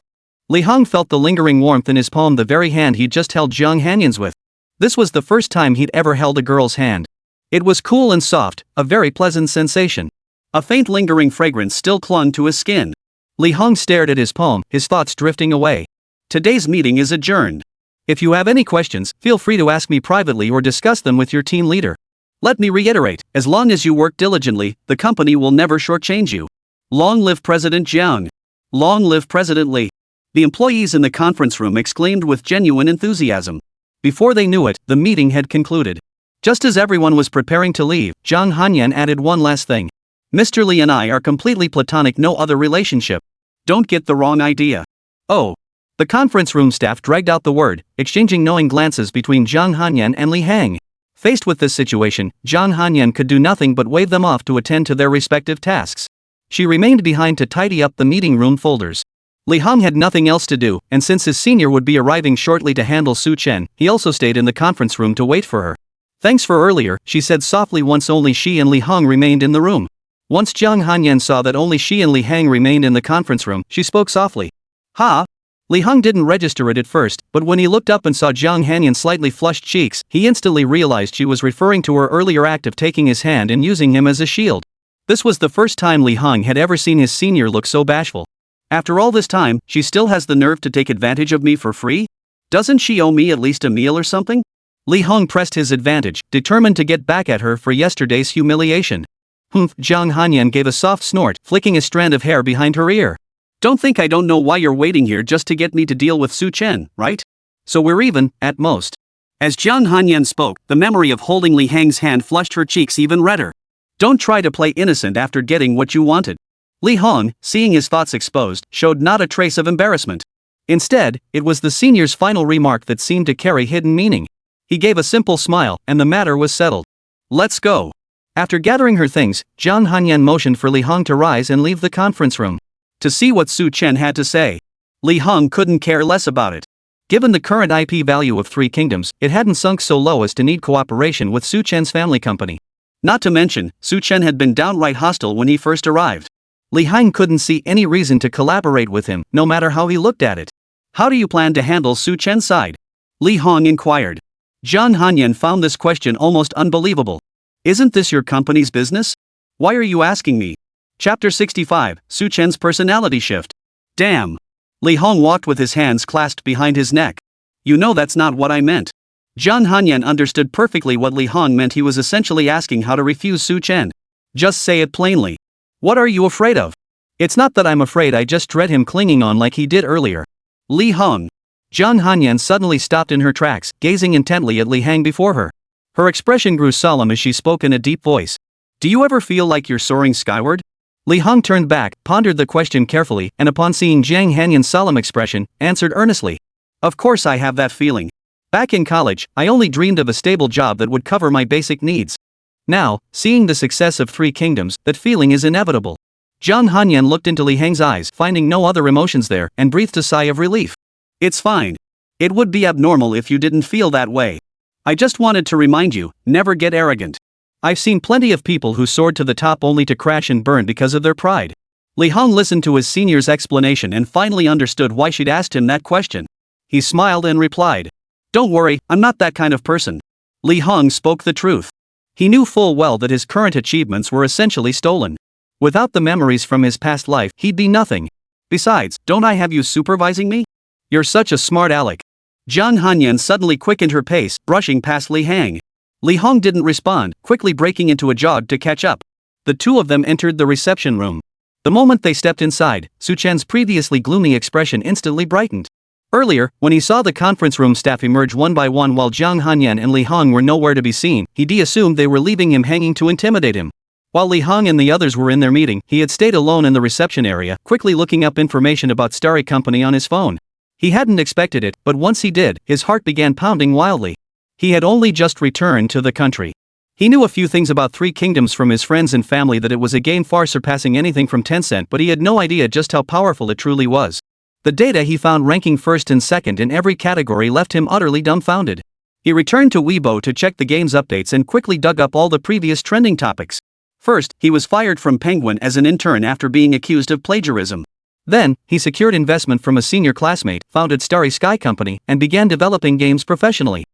Lí Héng felt the lingering warmth in his palm, the very hand he'd just held Zhang Hanyan's with. This was the first time he'd ever held a girl's hand. It was cool and soft, a very pleasant sensation. A faint lingering fragrance still clung to his skin. Lí Héng stared at his palm, his thoughts drifting away. Today's meeting is adjourned. If you have any questions, feel free to ask me privately or discuss them with your team leader. Let me reiterate, as long as you work diligently, the company will never shortchange you. Long live President Jiang. Long live President Li. The employees in the conference room exclaimed with genuine enthusiasm. Before they knew it, the meeting had concluded. Just as everyone was preparing to leave, Zhang Hanyan added one last thing. Mr. Li and I are completely platonic, no other relationship. Don't get the wrong idea. Oh. The conference room staff dragged out the word, exchanging knowing glances between Zhang Hanyan and Lí Héng. Faced with this situation, Zhang Hanyan could do nothing but wave them off to attend to their respective tasks. She remained behind to tidy up the meeting room folders. Lí Héng had nothing else to do, and since his senior would be arriving shortly to handle Su Chen, he also stayed in the conference room to wait for her. "Thanks for earlier," she said softly once only she and Lí Héng remained in the room. Once Jiang Hanyan saw that only she and Lí Héng remained in the conference room, she spoke softly. "Ha?" Lí Héng didn't register it at first, but when he looked up and saw Jiang Hanyan's slightly flushed cheeks, he instantly realized she was referring to her earlier act of taking his hand and using him as a shield. This was the first time Lí Héng had ever seen his senior look so bashful. After all this time, she still has the nerve to take advantage of me for free? Doesn't she owe me at least a meal or something? Lí Héng pressed his advantage, determined to get back at her for yesterday's humiliation. "Humph," Jiang Hanyan gave a soft snort, flicking a strand of hair behind her ear. "Don't think I don't know why you're waiting here just to get me to deal with Su Chen, right? So we're even, at most." As Jiang Hanyan spoke, the memory of holding Lí Héng's hand flushed her cheeks even redder. "Don't try to play innocent after getting what you wanted." Lí Héng, seeing his thoughts exposed, showed not a trace of embarrassment. Instead, it was the senior's final remark that seemed to carry hidden meaning. He gave a simple smile, and the matter was settled. "Let's go." After gathering her things, Jiang Hanyan motioned for Lí Héng to rise and leave the conference room. To see what Su Chen had to say. Lí Héng couldn't care less about it. Given the current IP value of Three Kingdoms, it hadn't sunk so low as to need cooperation with Su Chen's family company. Not to mention, Su Chen had been downright hostile when he first arrived. Lí Héng couldn't see any reason to collaborate with him, no matter how he looked at it. "How do you plan to handle Su Chen's side?" Lí Héng inquired. Jiang Hanyan found this question almost unbelievable. "Isn't this your company's business? Why are you asking me?" Chapter 65, Su Chen's personality shift. "Damn." Lí Héng walked with his hands clasped behind his neck. "You know that's not what I meant." Jiang Hanyan understood perfectly what Lí Héng meant. He was essentially asking how to refuse Su Chen. "Just say it plainly. What are you afraid of?" "It's not that I'm afraid, I just dread him clinging on like he did earlier." Lí Héng. Jiang Hanyan suddenly stopped in her tracks, gazing intently at Lí Héng before her. Her expression grew solemn as she spoke in a deep voice. "Do you ever feel like you're soaring skyward?" Lí Héng turned back, pondered the question carefully, and upon seeing Jiang Hanyan's solemn expression, answered earnestly. "Of course I have that feeling. Back in college, I only dreamed of a stable job that would cover my basic needs. Now, seeing the success of Three Kingdoms, that feeling is inevitable." Jiang Hanyan looked into Lí Héng's eyes, finding no other emotions there, and breathed a sigh of relief. "It's fine. It would be abnormal if you didn't feel that way. I just wanted to remind you, never get arrogant. I've seen plenty of people who soared to the top only to crash and burn because of their pride." Lí Héng listened to his senior's explanation and finally understood why she'd asked him that question. He smiled and replied, "Don't worry, I'm not that kind of person." Lí Héng spoke the truth. He knew full well that his current achievements were essentially stolen. Without the memories from his past life, he'd be nothing. "Besides, don't I have you supervising me? You're such a smart aleck." Jiang Hanyan suddenly quickened her pace, brushing past Lí Héng. Lí Héng didn't respond, quickly breaking into a jog to catch up. The two of them entered the reception room. The moment they stepped inside, Su Chen's previously gloomy expression instantly brightened. Earlier, when he saw the conference room staff emerge one by one while Jiang Hanyan and Lí Héng were nowhere to be seen, he'd assumed they were leaving him hanging to intimidate him. While Lí Héng and the others were in their meeting, he had stayed alone in the reception area, quickly looking up information about Starry Company on his phone. He hadn't expected it, but once he did, his heart began pounding wildly. He had only just returned to the country. He knew a few things about Three Kingdoms from his friends and family, that it was a game far surpassing anything from Tencent, but he had no idea just how powerful it truly was. The data he found ranking first and second in every category left him utterly dumbfounded. He returned to Weibo to check the game's updates and quickly dug up all the previous trending topics. First, he was fired from Penguin as an intern after being accused of plagiarism. Then, he secured investment from a senior classmate, founded Starry Sky Company, and began developing games professionally.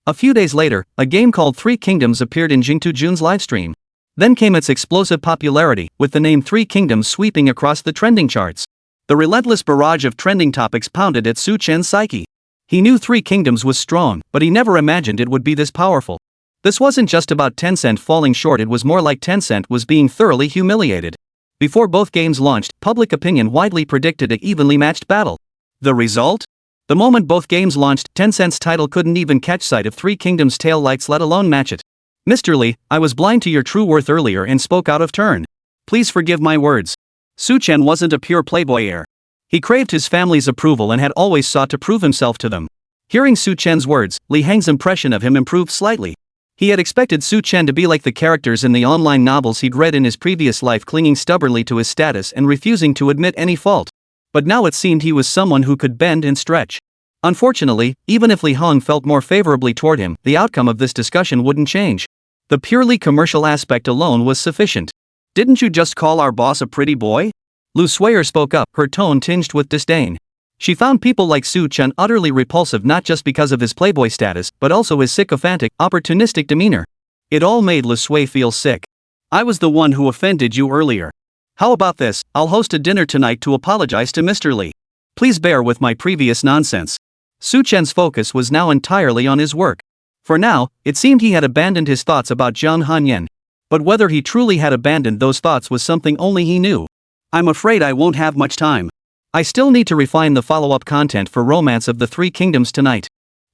A few days later, a game called Three Kingdoms appeared in Jingtu Jun's livestream. Then came its explosive popularity, with the name Three Kingdoms sweeping across the trending charts. The relentless barrage of trending topics pounded at Su Chen's psyche. He knew Three Kingdoms was strong, but he never imagined it would be this powerful. This wasn't just about Tencent falling short, it was more like Tencent was being thoroughly humiliated. Before both games launched, public opinion widely predicted an evenly matched battle. The result? The moment both games launched, Tencent's title couldn't even catch sight of Three Kingdoms' tail lights, let alone match it. "Mr. Li, I was blind to your true worth earlier and spoke out of turn. Please forgive my words." Su Chen wasn't a pure playboy heir. He craved his family's approval and had always sought to prove himself to them. Hearing Su Chen's words, Lí Héng's impression of him improved slightly. He had expected Su Chen to be like the characters in the online novels he'd read in his previous life, clinging stubbornly to his status and refusing to admit any fault. But now it seemed he was someone who could bend and stretch. Unfortunately, even if Lí Héng felt more favorably toward him, the outcome of this discussion wouldn't change. The purely commercial aspect alone was sufficient. Didn't you just call our boss a pretty boy? Lu Suier spoke up, her tone tinged with disdain. She found people like Su Chen utterly repulsive not just because of his playboy status, but also his sycophantic, opportunistic demeanor. It all made Lu Sui feel sick. I was the one who offended you earlier. How about this? I'll host a dinner tonight to apologize to Mr. Li. Please bear with my previous nonsense. Su Chen's focus was now entirely on his work. For now, it seemed he had abandoned his thoughts about Zhang Hanyan. But whether he truly had abandoned those thoughts was something only he knew. I'm afraid I won't have much time. I still need to refine the follow-up content for Romance of the Three Kingdoms tonight.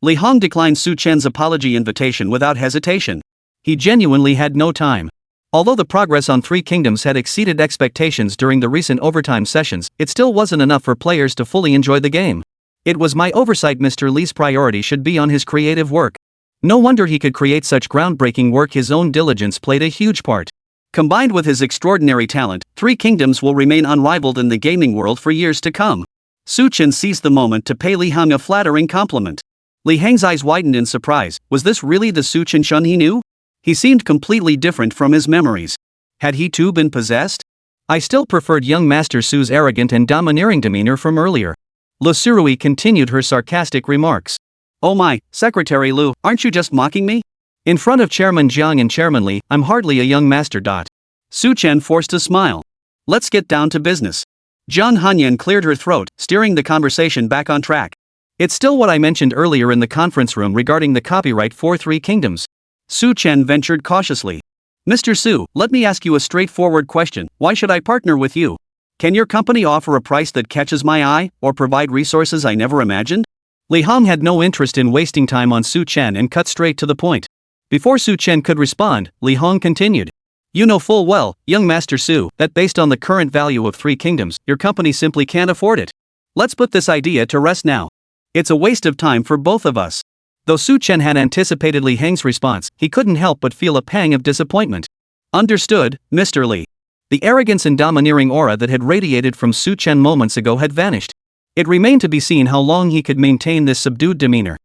Lí Héng declined Su Chen's apology invitation without hesitation. He genuinely had no time. Although the progress on Three Kingdoms had exceeded expectations during the recent overtime sessions, it still wasn't enough for players to fully enjoy the game. It was my oversight. Mr. Li's priority should be on his creative work. No wonder he could create such groundbreaking work. His own diligence played a huge part. Combined with his extraordinary talent, Three Kingdoms will remain unrivaled in the gaming world for years to come. Su Chen seized the moment to pay Lí Héng a flattering compliment. Lí Héng's eyes widened in surprise. Was this really the Su Chen he knew? He seemed completely different from his memories. Had he too been possessed? I still preferred young Master Su's arrogant and domineering demeanor from earlier. Lu Surui continued her sarcastic remarks. Oh my, Secretary Lu, aren't you just mocking me? In front of Chairman Jiang and Chairman Li, I'm hardly a young master. Su Chen forced a smile. Let's get down to business. Zhang Hanyan cleared her throat, steering the conversation back on track. It's still what I mentioned earlier in the conference room regarding the copyright for Three Kingdoms. Su Chen ventured cautiously. Mr. Su, let me ask you a straightforward question. Why should I partner with you? Can your company offer a price that catches my eye, or provide resources I never imagined? Lí Héng had no interest in wasting time on Su Chen and cut straight to the point. Before Su Chen could respond, Lí Héng continued. You know full well, young Master Su, that based on the current value of Three Kingdoms, your company simply can't afford it. Let's put this idea to rest now. It's a waste of time for both of us. Though Su Chen had anticipated Lí Héng's response, he couldn't help but feel a pang of disappointment. Understood, Mr. Li. The arrogance and domineering aura that had radiated from Su Chen moments ago had vanished. It remained to be seen how long he could maintain this subdued demeanor.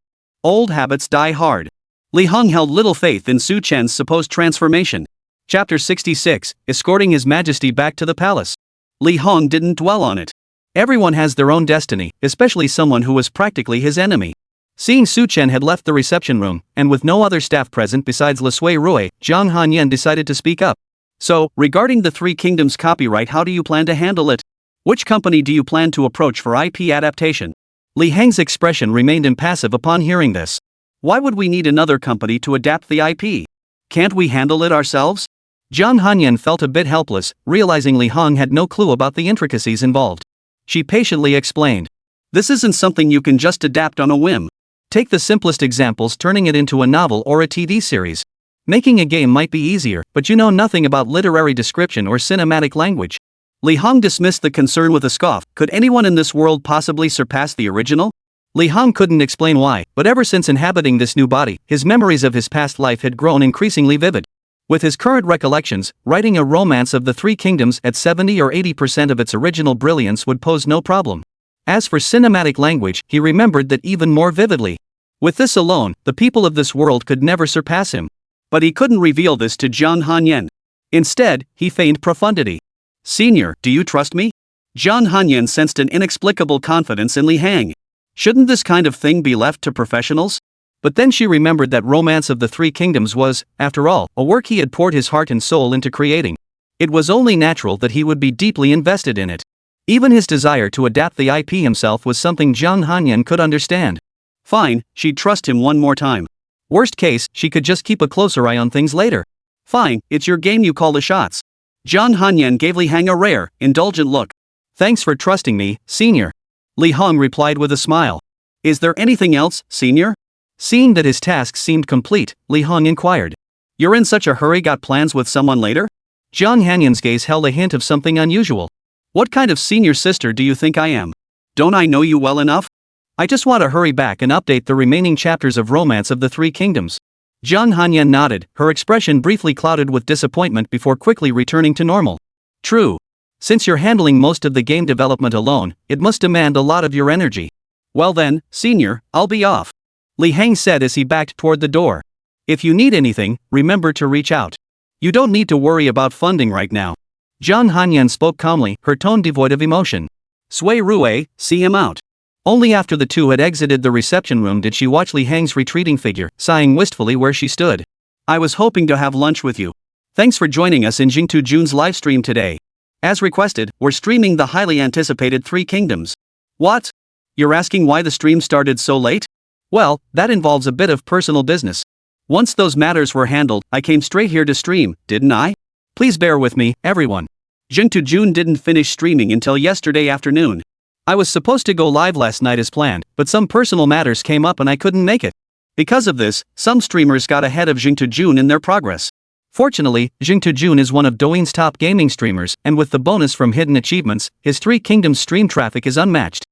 Old habits die hard. Lí Héng held little faith in Su Chen's supposed transformation. Chapter 66, Escorting His Majesty Back to the Palace. Lí Héng didn't dwell on it. Everyone has their own destiny, especially someone who was practically his enemy. Seeing Su Chen had left the reception room, and with no other staff present besides Lu Sui Rui, Zhang Hanyan decided to speak up. So, regarding the Three Kingdoms copyright, how do you plan to handle it? Which company do you plan to approach for IP adaptation? Lí Héng's expression remained impassive upon hearing this. Why would we need another company to adapt the IP? Can't we handle it ourselves? Zhang Hanyan felt a bit helpless, realizing Lí Héng had no clue about the intricacies involved. She patiently explained. This isn't something you can just adapt on a whim. Take the simplest examples, turning it into a novel or a TV series. Making a game might be easier, but you know nothing about literary description or cinematic language. Lí Héng dismissed the concern with a scoff. Could anyone in this world possibly surpass the original? Lí Héng couldn't explain why, but ever since inhabiting this new body, his memories of his past life had grown increasingly vivid. With his current recollections, writing a romance of the Three Kingdoms at 70 or 80% of its original brilliance would pose no problem. As for cinematic language, he remembered that even more vividly. With this alone, the people of this world could never surpass him. But he couldn't reveal this to Zhang Hanyan. Instead, he feigned profundity. Senior, do you trust me? Zhang Hanyan sensed an inexplicable confidence in Lí Héng. Shouldn't this kind of thing be left to professionals? But then she remembered that Romance of the Three Kingdoms was, after all, a work he had poured his heart and soul into creating. It was only natural that he would be deeply invested in it. Even his desire to adapt the IP himself was something Zhang Hanyan could understand. Fine, she'd trust him one more time. Worst case, she could just keep a closer eye on things later. Fine, it's your game, you call the shots. Zhang Hanyan gave Lí Héng a rare, indulgent look. Thanks for trusting me, Senior. Lí Héng replied with a smile. Is there anything else, Senior? Seeing that his task seemed complete, Lí Héng inquired. You're in such a hurry, got plans with someone later? Zhang Hanyan's gaze held a hint of something unusual. What kind of senior sister do you think I am? Don't I know you well enough? I just want to hurry back and update the remaining chapters of Romance of the Three Kingdoms. Zhang Hanyan nodded, her expression briefly clouded with disappointment before quickly returning to normal. True. Since you're handling most of the game development alone, it must demand a lot of your energy. Well then, senior, I'll be off. Lí Héng said as he backed toward the door. If you need anything, remember to reach out. You don't need to worry about funding right now. Zhang Hanyan spoke calmly, her tone devoid of emotion. Sui Rui, see him out. Only after the two had exited the reception room did she watch Lí Héng's retreating figure, sighing wistfully where she stood. I was hoping to have lunch with you. Thanks for joining us in Jingtu Jun's livestream today. As requested, we're streaming the highly anticipated Three Kingdoms. What? You're asking why the stream started so late? Well, that involves a bit of personal business. Once those matters were handled, I came straight here to stream, didn't I? Please bear with me, everyone. Jingtu Jun didn't finish streaming until yesterday afternoon. I was supposed to go live last night as planned, but some personal matters came up and I couldn't make it. Because of this, some streamers got ahead of Jingtu Jun in their progress. Fortunately, Jingtu Jun is one of Douyin's top gaming streamers, and with the bonus from hidden achievements, his Three Kingdoms stream traffic is unmatched.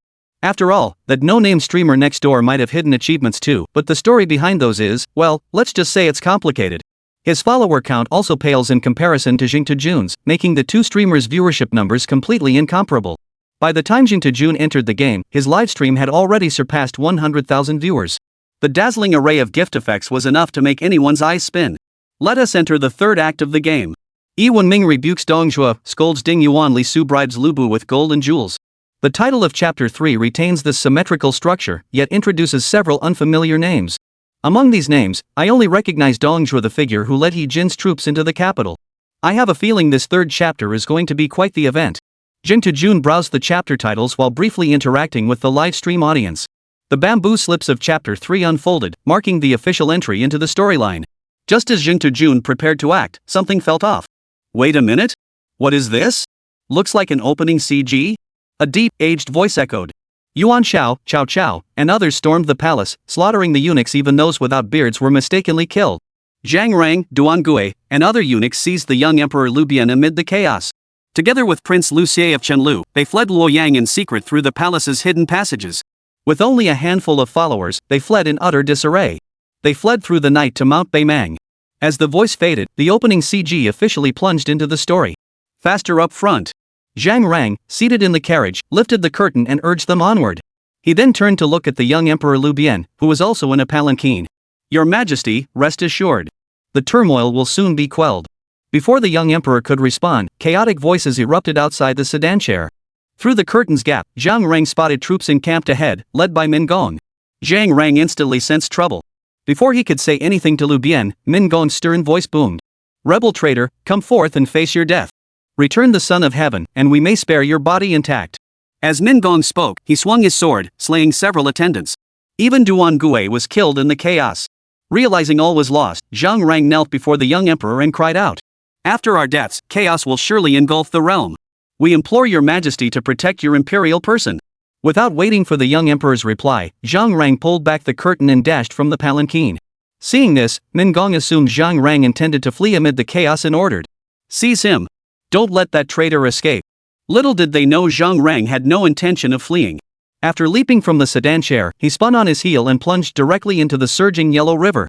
After all, that no-name streamer next door might have hidden achievements too, but the story behind those is, well, let's just say it's complicated. His follower count also pales in comparison to Jingtu Jun's, making the two streamers' viewership numbers completely incomparable. By the time Jingtu Jun entered the game, his livestream had already surpassed 100,000 viewers. The dazzling array of gift effects was enough to make anyone's eyes spin. Let us enter the third act of the game. Yi Wenming rebukes Dongjue, scolds Ding Yuan Li Su bribes Lu Bu with gold and jewels. The title of Chapter 3 retains this symmetrical structure, yet introduces several unfamiliar names. Among these names, I only recognize Dongjue, the figure who led He Jin's troops into the capital. I have a feeling this third chapter is going to be quite the event. Jingtu Jun browsed the chapter titles while briefly interacting with the live stream audience. The bamboo slips of Chapter 3 unfolded, marking the official entry into the storyline. Just as Jingtu Jun prepared to act, something felt off. Wait a minute? What is this? Looks like an opening CG? A deep, aged voice echoed. Yuan Xiao, Cao Cao, and others stormed the palace, slaughtering the eunuchs. Even those without beards were mistakenly killed. Zhang Rang, Duan Gui, and other eunuchs seized the young Emperor Liu Bian amid the chaos. Together with Prince Lu Xie of Chenlu, they fled Luoyang in secret through the palace's hidden passages. With only a handful of followers, they fled in utter disarray. They fled through the night to Mount Beimang. As the voice faded, the opening CG officially plunged into the story. Faster up front. Zhang Rang, seated in the carriage, lifted the curtain and urged them onward. He then turned to look at the young Emperor Liu Bian, who was also in a palanquin. Your Majesty, rest assured. The turmoil will soon be quelled. Before the young emperor could respond, chaotic voices erupted outside the sedan chair. Through the curtain's gap, Zhang Rang spotted troops encamped ahead, led by Min Gong. Zhang Rang instantly sensed trouble. Before he could say anything to Liu Bian, Min Gong's stern voice boomed. Rebel traitor, come forth and face your death. Return the Son of Heaven, and we may spare your body intact. As Min Gong spoke, he swung his sword, slaying several attendants. Even Duan Gui was killed in the chaos. Realizing all was lost, Zhang Rang knelt before the young emperor and cried out. After our deaths, chaos will surely engulf the realm. We implore your Majesty to protect your imperial person. Without waiting for the young emperor's reply, Zhang Rang pulled back the curtain and dashed from the palanquin. Seeing this, Min Gong assumed Zhang Rang intended to flee amid the chaos and ordered. Seize him. Don't let that traitor escape. Little did they know Zhang Rang had no intention of fleeing. After leaping from the sedan chair, he spun on his heel and plunged directly into the surging Yellow River.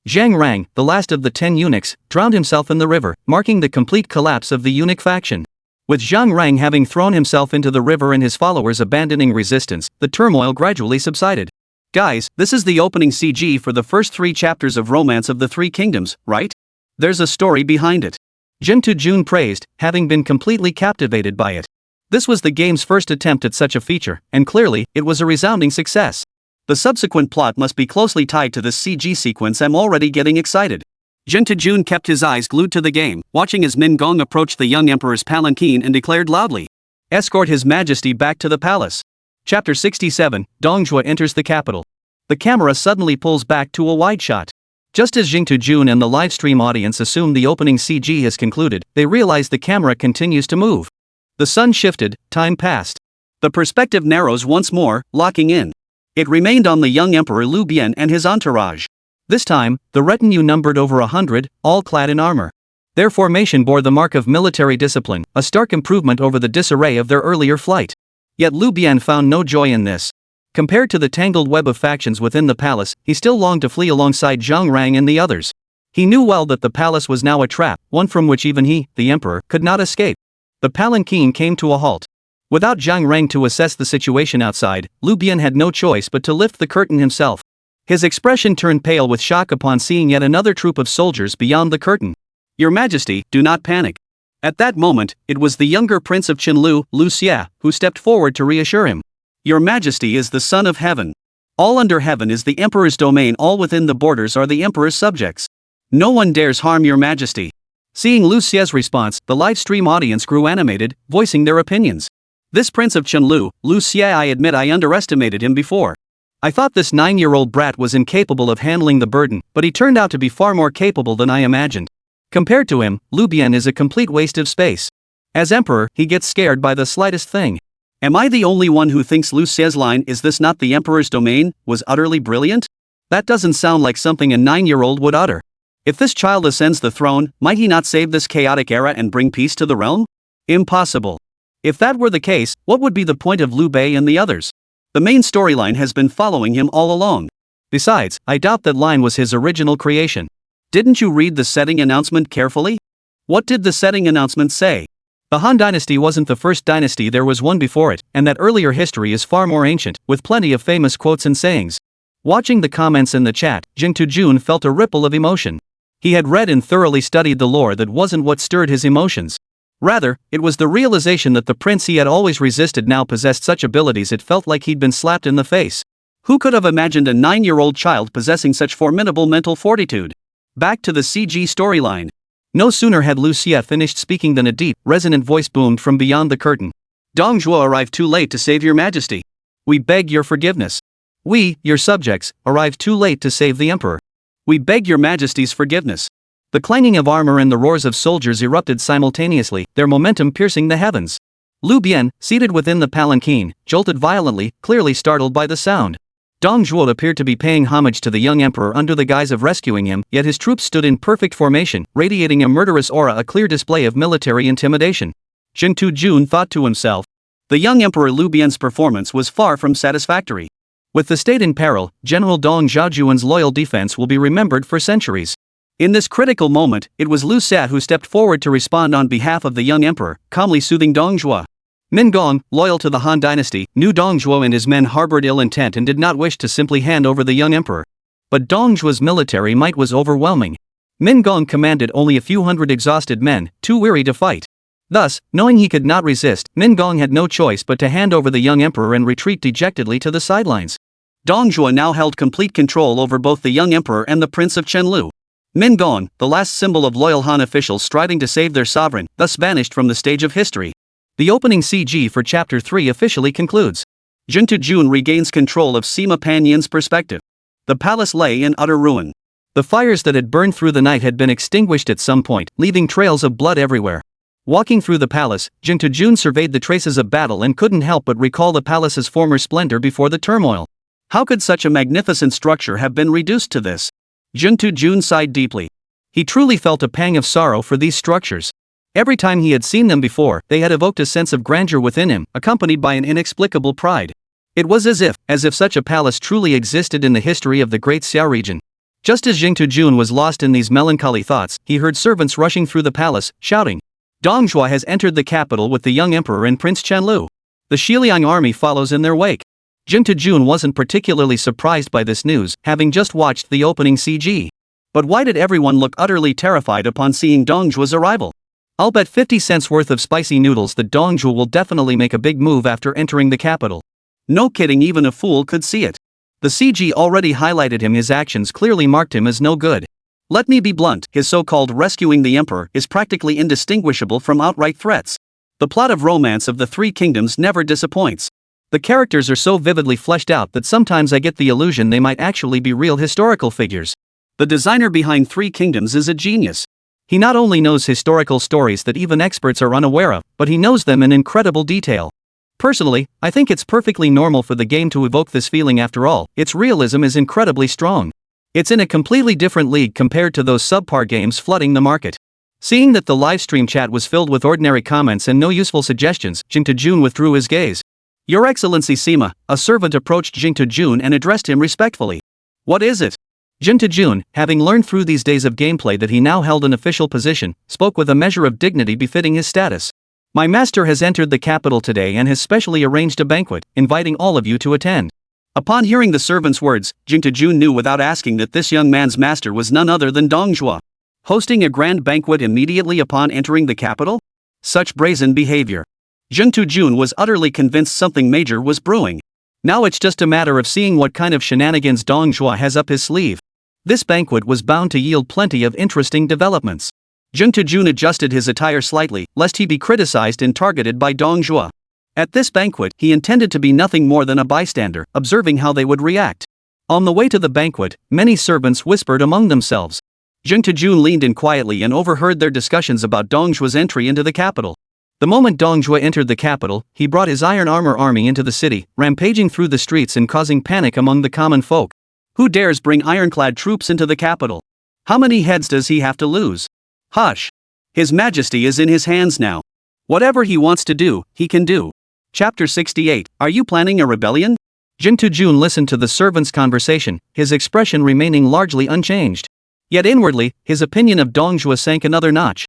Zhang Rang, the last of the 10 eunuchs, drowned himself in the river, marking the complete collapse of the eunuch faction. With Zhang Rang having thrown himself into the river and his followers abandoning resistance, the turmoil gradually subsided. Guys, this is the opening CG for the first 3 chapters of Romance of the Three Kingdoms, right? There's a story behind it. Jingtu Jun praised, having been completely captivated by it. This was the game's first attempt at such a feature, and clearly, it was a resounding success. The subsequent plot must be closely tied to this CG sequence. I'm already getting excited. Jingtu Jun kept his eyes glued to the game, watching as Min Gong approached the young emperor's palanquin and declared loudly, "Escort His Majesty back to the palace." Chapter 67, Dongjue enters the capital. The camera suddenly pulls back to a wide shot. Just as Jingtu Jun and the livestream audience assume the opening CG has concluded, they realize the camera continues to move. The sun shifted, time passed. The perspective narrows once more, locking in. It remained on the young Emperor Liu Bian and his entourage. This time, the retinue numbered over 100, all clad in armor. Their formation bore the mark of military discipline, a stark improvement over the disarray of their earlier flight. Yet Liu Bian found no joy in this. Compared to the tangled web of factions within the palace, he still longed to flee alongside Zhang Rang and the others. He knew well that the palace was now a trap, one from which even he, the emperor, could not escape. The palanquin came to a halt. Without Zhang Reng to assess the situation outside, Lú Bian had no choice but to lift the curtain himself. His expression turned pale with shock upon seeing yet another troop of soldiers beyond the curtain. Your Majesty, do not panic. At that moment, it was the younger prince of Qinlu, Lú Xia, who stepped forward to reassure him. Your Majesty is the son of heaven. All under heaven is the emperor's domain, all within the borders are the emperor's subjects. No one dares harm your Majesty. Seeing Lú Xia's response, the live stream audience grew animated, voicing their opinions. This prince of Qinlu, Lú Xia, I admit I underestimated him before. I thought this 9-year-old brat was incapable of handling the burden, but he turned out to be far more capable than I imagined. Compared to him, Lú Bian is a complete waste of space. As emperor, he gets scared by the slightest thing. Am I the only one who thinks Lú Xia's line, "Is this not the emperor's domain?" was utterly brilliant? That doesn't sound like something a 9-year-old would utter. If this child ascends the throne, might he not save this chaotic era and bring peace to the realm? Impossible. If that were the case, what would be the point of Liu Bei and the others? The main storyline has been following him all along. Besides, I doubt that line was his original creation. Didn't you read the setting announcement carefully? What did the setting announcement say? The Han Dynasty wasn't the first dynasty, there was one before it, and that earlier history is far more ancient, with plenty of famous quotes and sayings. Watching the comments in the chat, Jing Tujun felt a ripple of emotion. He had read and thoroughly studied the lore that wasn't what stirred his emotions. Rather, it was the realization that the prince he had always resisted now possessed such abilities it felt like he'd been slapped in the face. Who could have imagined a 9-year-old child possessing such formidable mental fortitude? Back to the CG storyline. No sooner had Lú Xia finished speaking than a deep, resonant voice boomed from beyond the curtain. Dong Zhuo arrived too late to save your majesty. We beg your forgiveness. We, your subjects, arrived too late to save the emperor. We beg your majesty's forgiveness. The clanging of armor and the roars of soldiers erupted simultaneously, their momentum piercing the heavens. Lú Bian, seated within the palanquin, jolted violently, clearly startled by the sound. Dong Zhuo appeared to be paying homage to the young emperor under the guise of rescuing him, yet his troops stood in perfect formation, radiating a murderous aura, a clear display of military intimidation. Jing Tujun thought to himself. The young emperor Lú Bian's performance was far from satisfactory. With the state in peril, General Dong Zhaojuan's loyal defense will be remembered for centuries. In this critical moment, it was Lú Xia who stepped forward to respond on behalf of the young emperor, calmly soothing Dong Zhuo. Min Gong, loyal to the Han Dynasty, knew Dong Zhuo and his men harbored ill intent and did not wish to simply hand over the young emperor. But Dong Zhuo's military might was overwhelming. Min Gong commanded only a few hundred exhausted men, too weary to fight. Thus, knowing he could not resist, Min Gong had no choice but to hand over the young emperor and retreat dejectedly to the sidelines. Dong Zhuo now held complete control over both the young emperor and the prince of Qinlu. Min Gong, the last symbol of loyal Han officials striving to save their sovereign, thus vanished from the stage of history. The opening CG for Chapter 3 officially concludes. Jing Tujun regains control of Sima Panyan's perspective. The palace lay in utter ruin. The fires that had burned through the night had been extinguished at some point, leaving trails of blood everywhere. Walking through the palace, Jing Tujun surveyed the traces of battle and couldn't help but recall the palace's former splendor before the turmoil. How could such a magnificent structure have been reduced to this? Jing Tujun sighed deeply. He truly felt a pang of sorrow for these structures. Every time he had seen them before, they had evoked a sense of grandeur within him, accompanied by an inexplicable pride. It was as if such a palace truly existed in the history of the Great Xiao region. Just as Jing Tujun was lost in these melancholy thoughts, he heard servants rushing through the palace, shouting, Dong Zhuo has entered the capital with the young emperor and Prince Qianlu. The Xiliang army follows in their wake. Jing Tujun wasn't particularly surprised by this news, having just watched the opening CG. But why did everyone look utterly terrified upon seeing Dong Zhuo's arrival? I'll bet 50 cents worth of spicy noodles that Dong Zhuo will definitely make a big move after entering the capital. No kidding, even a fool could see it. The CG already highlighted him, his actions clearly marked him as no good. Let me be blunt, his so-called rescuing the emperor is practically indistinguishable from outright threats. The plot of Romance of the Three Kingdoms never disappoints. The characters are so vividly fleshed out that sometimes I get the illusion they might actually be real historical figures. The designer behind Three Kingdoms is a genius. He not only knows historical stories that even experts are unaware of, but he knows them in incredible detail. Personally, I think it's perfectly normal for the game to evoke this feeling. After all, its realism is incredibly strong. It's in a completely different league compared to those subpar games flooding the market. Seeing that the livestream chat was filled with ordinary comments and no useful suggestions, Jing Tujun withdrew his gaze. Your Excellency Sima, a servant approached Jing Tujun and addressed him respectfully. What is it? Jing Tujun, having learned through these days of gameplay that he now held an official position, spoke with a measure of dignity befitting his status. My master has entered the capital today and has specially arranged a banquet, inviting all of you to attend. Upon hearing the servant's words, Jing Tejun knew without asking that this young man's master was none other than Dong Zhuo. Hosting a grand banquet immediately upon entering the capital? Such brazen behavior. Jing Tejun was utterly convinced something major was brewing. Now it's just a matter of seeing what kind of shenanigans Dong Zhuo has up his sleeve. This banquet was bound to yield plenty of interesting developments. Jing Tejun adjusted his attire slightly, lest he be criticized and targeted by Dong Zhuo. At this banquet, he intended to be nothing more than a bystander, observing how they would react. On the way to the banquet, many servants whispered among themselves. Jing Tejun leaned in quietly and overheard their discussions about Dong Zhuo's entry into the capital. The moment Dong Zhuo entered the capital, he brought his iron armor army into the city, rampaging through the streets and causing panic among the common folk. Who dares bring ironclad troops into the capital? How many heads does he have to lose? Hush! His Majesty is in his hands now. Whatever he wants to do, he can do. Chapter 68, Are you planning a rebellion? Jing Tejun listened to the servants' conversation, his expression remaining largely unchanged. Yet inwardly, his opinion of Dong Zhuo sank another notch.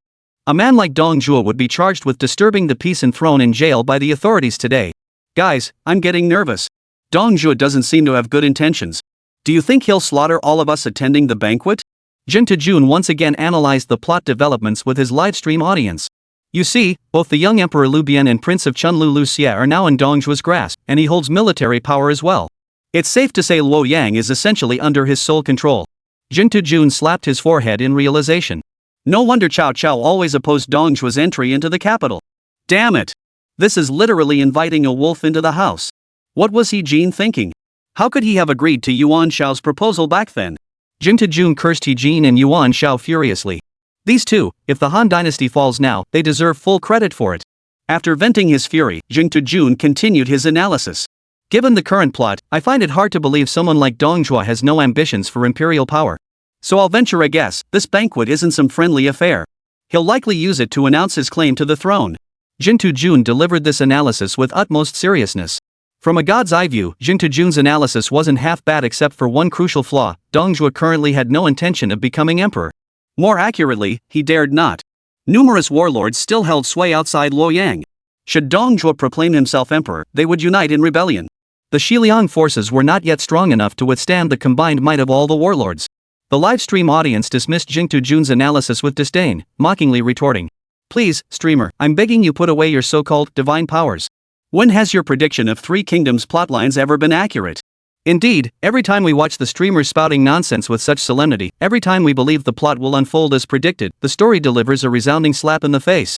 A man like Dong Zhuo would be charged with disturbing the peace and thrown in jail by the authorities today. Guys, I'm getting nervous. Dong Zhuo doesn't seem to have good intentions. Do you think he'll slaughter all of us attending the banquet? Jing Tejun once again analyzed the plot developments with his livestream audience. You see, both the young Emperor Liu Bian and Prince of Chunlu Lu Xia are now in Dong Zhuo's grasp, and he holds military power as well. It's safe to say Luo Yang is essentially under his sole control. Jing Tejun slapped his forehead in realization. No wonder Cao Cao always opposed Dong Zhuo's entry into the capital. Damn it! This is literally inviting a wolf into the house. What was he Jin thinking? How could he have agreed to Yuan Shao's proposal back then? Jing Tejun cursed He Jin and Yuan Shao furiously. These two, if the Han dynasty falls now, they deserve full credit for it. After venting his fury, Jing Tejun continued his analysis. Given the current plot, I find it hard to believe someone like Dong Zhuo has no ambitions for imperial power. So I'll venture a guess, this banquet isn't some friendly affair. He'll likely use it to announce his claim to the throne. Jing Tejun delivered this analysis with utmost seriousness. From a god's eye view, Jing Tejun's analysis wasn't half bad except for one crucial flaw: Dong Zhuo currently had no intention of becoming emperor. More accurately, he dared not. Numerous warlords still held sway outside Luoyang. Should Dong Zhuo proclaim himself emperor, they would unite in rebellion. The Xiliang forces were not yet strong enough to withstand the combined might of all the warlords. The livestream audience dismissed Jing Tejun's analysis with disdain, mockingly retorting, "Please, streamer, I'm begging you put away your so-called divine powers. When has your prediction of Three Kingdoms plotlines ever been accurate? Indeed, every time we watch the streamers spouting nonsense with such solemnity, every time we believe the plot will unfold as predicted, the story delivers a resounding slap in the face.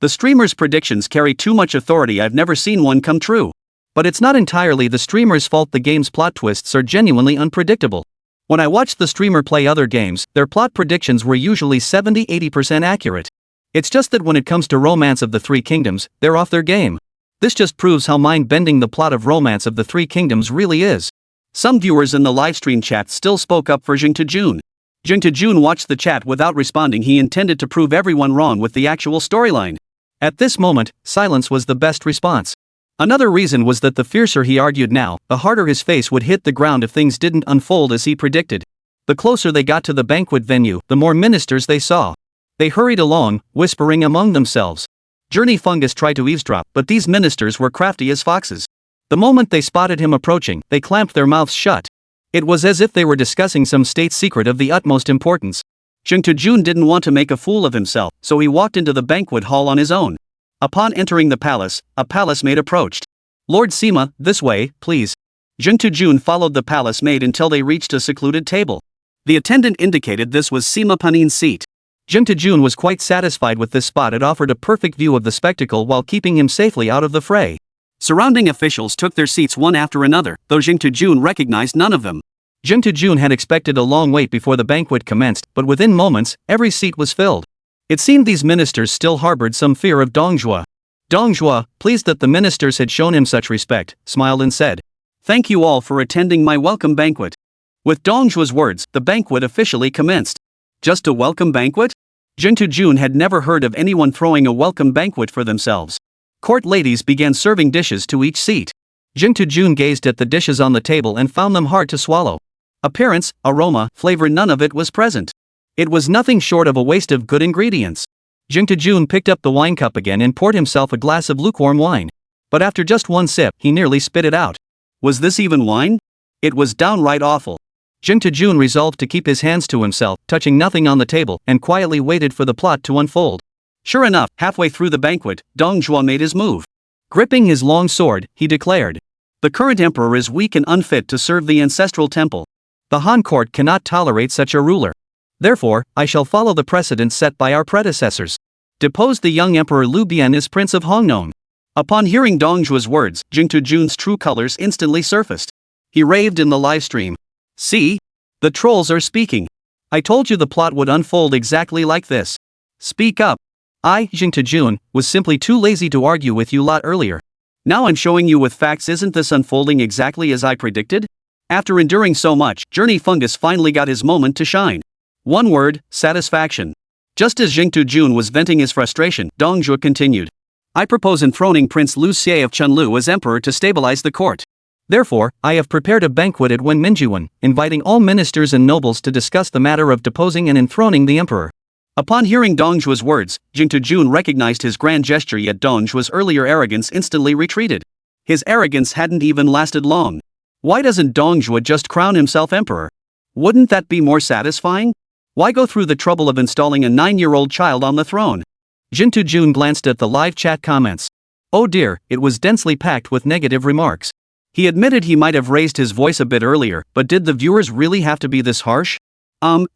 The streamers' predictions carry too much authority. I've never seen one come true. But it's not entirely the streamer's fault. The game's plot twists are genuinely unpredictable. When I watched the streamer play other games, their plot predictions were usually 70–80% accurate. It's just that when it comes to Romance of the Three Kingdoms, they're off their game. This just proves how mind-bending the plot of Romance of the Three Kingdoms really is." Some viewers in the livestream chat still spoke up for Jing Tejun. Jing Tejun watched the chat without responding. He intended to prove everyone wrong with the actual storyline. At this moment, silence was the best response. Another reason was that the fiercer he argued now, the harder his face would hit the ground if things didn't unfold as he predicted. The closer they got to the banquet venue, the more ministers they saw. They hurried along, whispering among themselves. Journey Fungus tried to eavesdrop, but these ministers were crafty as foxes. The moment they spotted him approaching, they clamped their mouths shut. It was as if they were discussing some state secret of the utmost importance. Jing Tejun didn't want to make a fool of himself, so he walked into the banquet hall on his own. Upon entering the palace, a palace maid approached. "Lord Sima, this way, please." Jing Tejun followed the palace maid until they reached a secluded table. The attendant indicated this was Sima Panin's seat. Jing Tejun was quite satisfied with this spot. It offered a perfect view of the spectacle while keeping him safely out of the fray. Surrounding officials took their seats one after another, though Jing Tejun recognized none of them. Jing Tejun had expected a long wait before the banquet commenced, but within moments, every seat was filled. It seemed these ministers still harbored some fear of Dong Zhuo. Dong Zhuo, pleased that the ministers had shown him such respect, smiled and said, "Thank you all for attending my welcome banquet." With Dong Zhuo's words, the banquet officially commenced. Just a welcome banquet? Jing Tejun had never heard of anyone throwing a welcome banquet for themselves. Court ladies began serving dishes to each seat. Jing Tejun gazed at the dishes on the table and found them hard to swallow. Appearance, aroma, flavor, none of it was present. It was nothing short of a waste of good ingredients. Jing Tejun picked up the wine cup again and poured himself a glass of lukewarm wine. But after just one sip, he nearly spit it out. Was this even wine? It was downright awful. Jing Tejun resolved to keep his hands to himself, touching nothing on the table, and quietly waited for the plot to unfold. Sure enough, halfway through the banquet, Dong Zhuo made his move. Gripping his long sword, he declared, "The current emperor is weak and unfit to serve the ancestral temple. The Han court cannot tolerate such a ruler. Therefore, I shall follow the precedent set by our predecessors. Depose the young emperor Liu Bian as Prince of Hongnon." Upon hearing Dong Zhuo's words, Jing Tejun's true colors instantly surfaced. He raved in the livestream. "See? The trolls are speaking. I told you the plot would unfold exactly like this. Speak up. I, Jing Tejun, was simply too lazy to argue with you lot earlier. Now I'm showing you with facts. Isn't this unfolding exactly as I predicted?" After enduring so much, Journey Fungus finally got his moment to shine. One word: satisfaction. Just as Jing Tejun was venting his frustration, Dong Zhuo continued. "I propose enthroning Prince Liu Xie of Chunlu as emperor to stabilize the court. Therefore, I have prepared a banquet at Wenminjuan, inviting all ministers and nobles to discuss the matter of deposing and enthroning the emperor." Upon hearing Dong Zhuo's words, Jing Tejun recognized his grand gesture, yet Dong Zhuo's earlier arrogance instantly retreated. His arrogance hadn't even lasted long. Why doesn't Dong Zhuo just crown himself emperor? Wouldn't that be more satisfying? Why go through the trouble of installing a 9-year-old child on the throne? Jing Tejun glanced at the live chat comments. Oh dear, it was densely packed with negative remarks. He admitted he might have raised his voice a bit earlier, but did the viewers really have to be this harsh?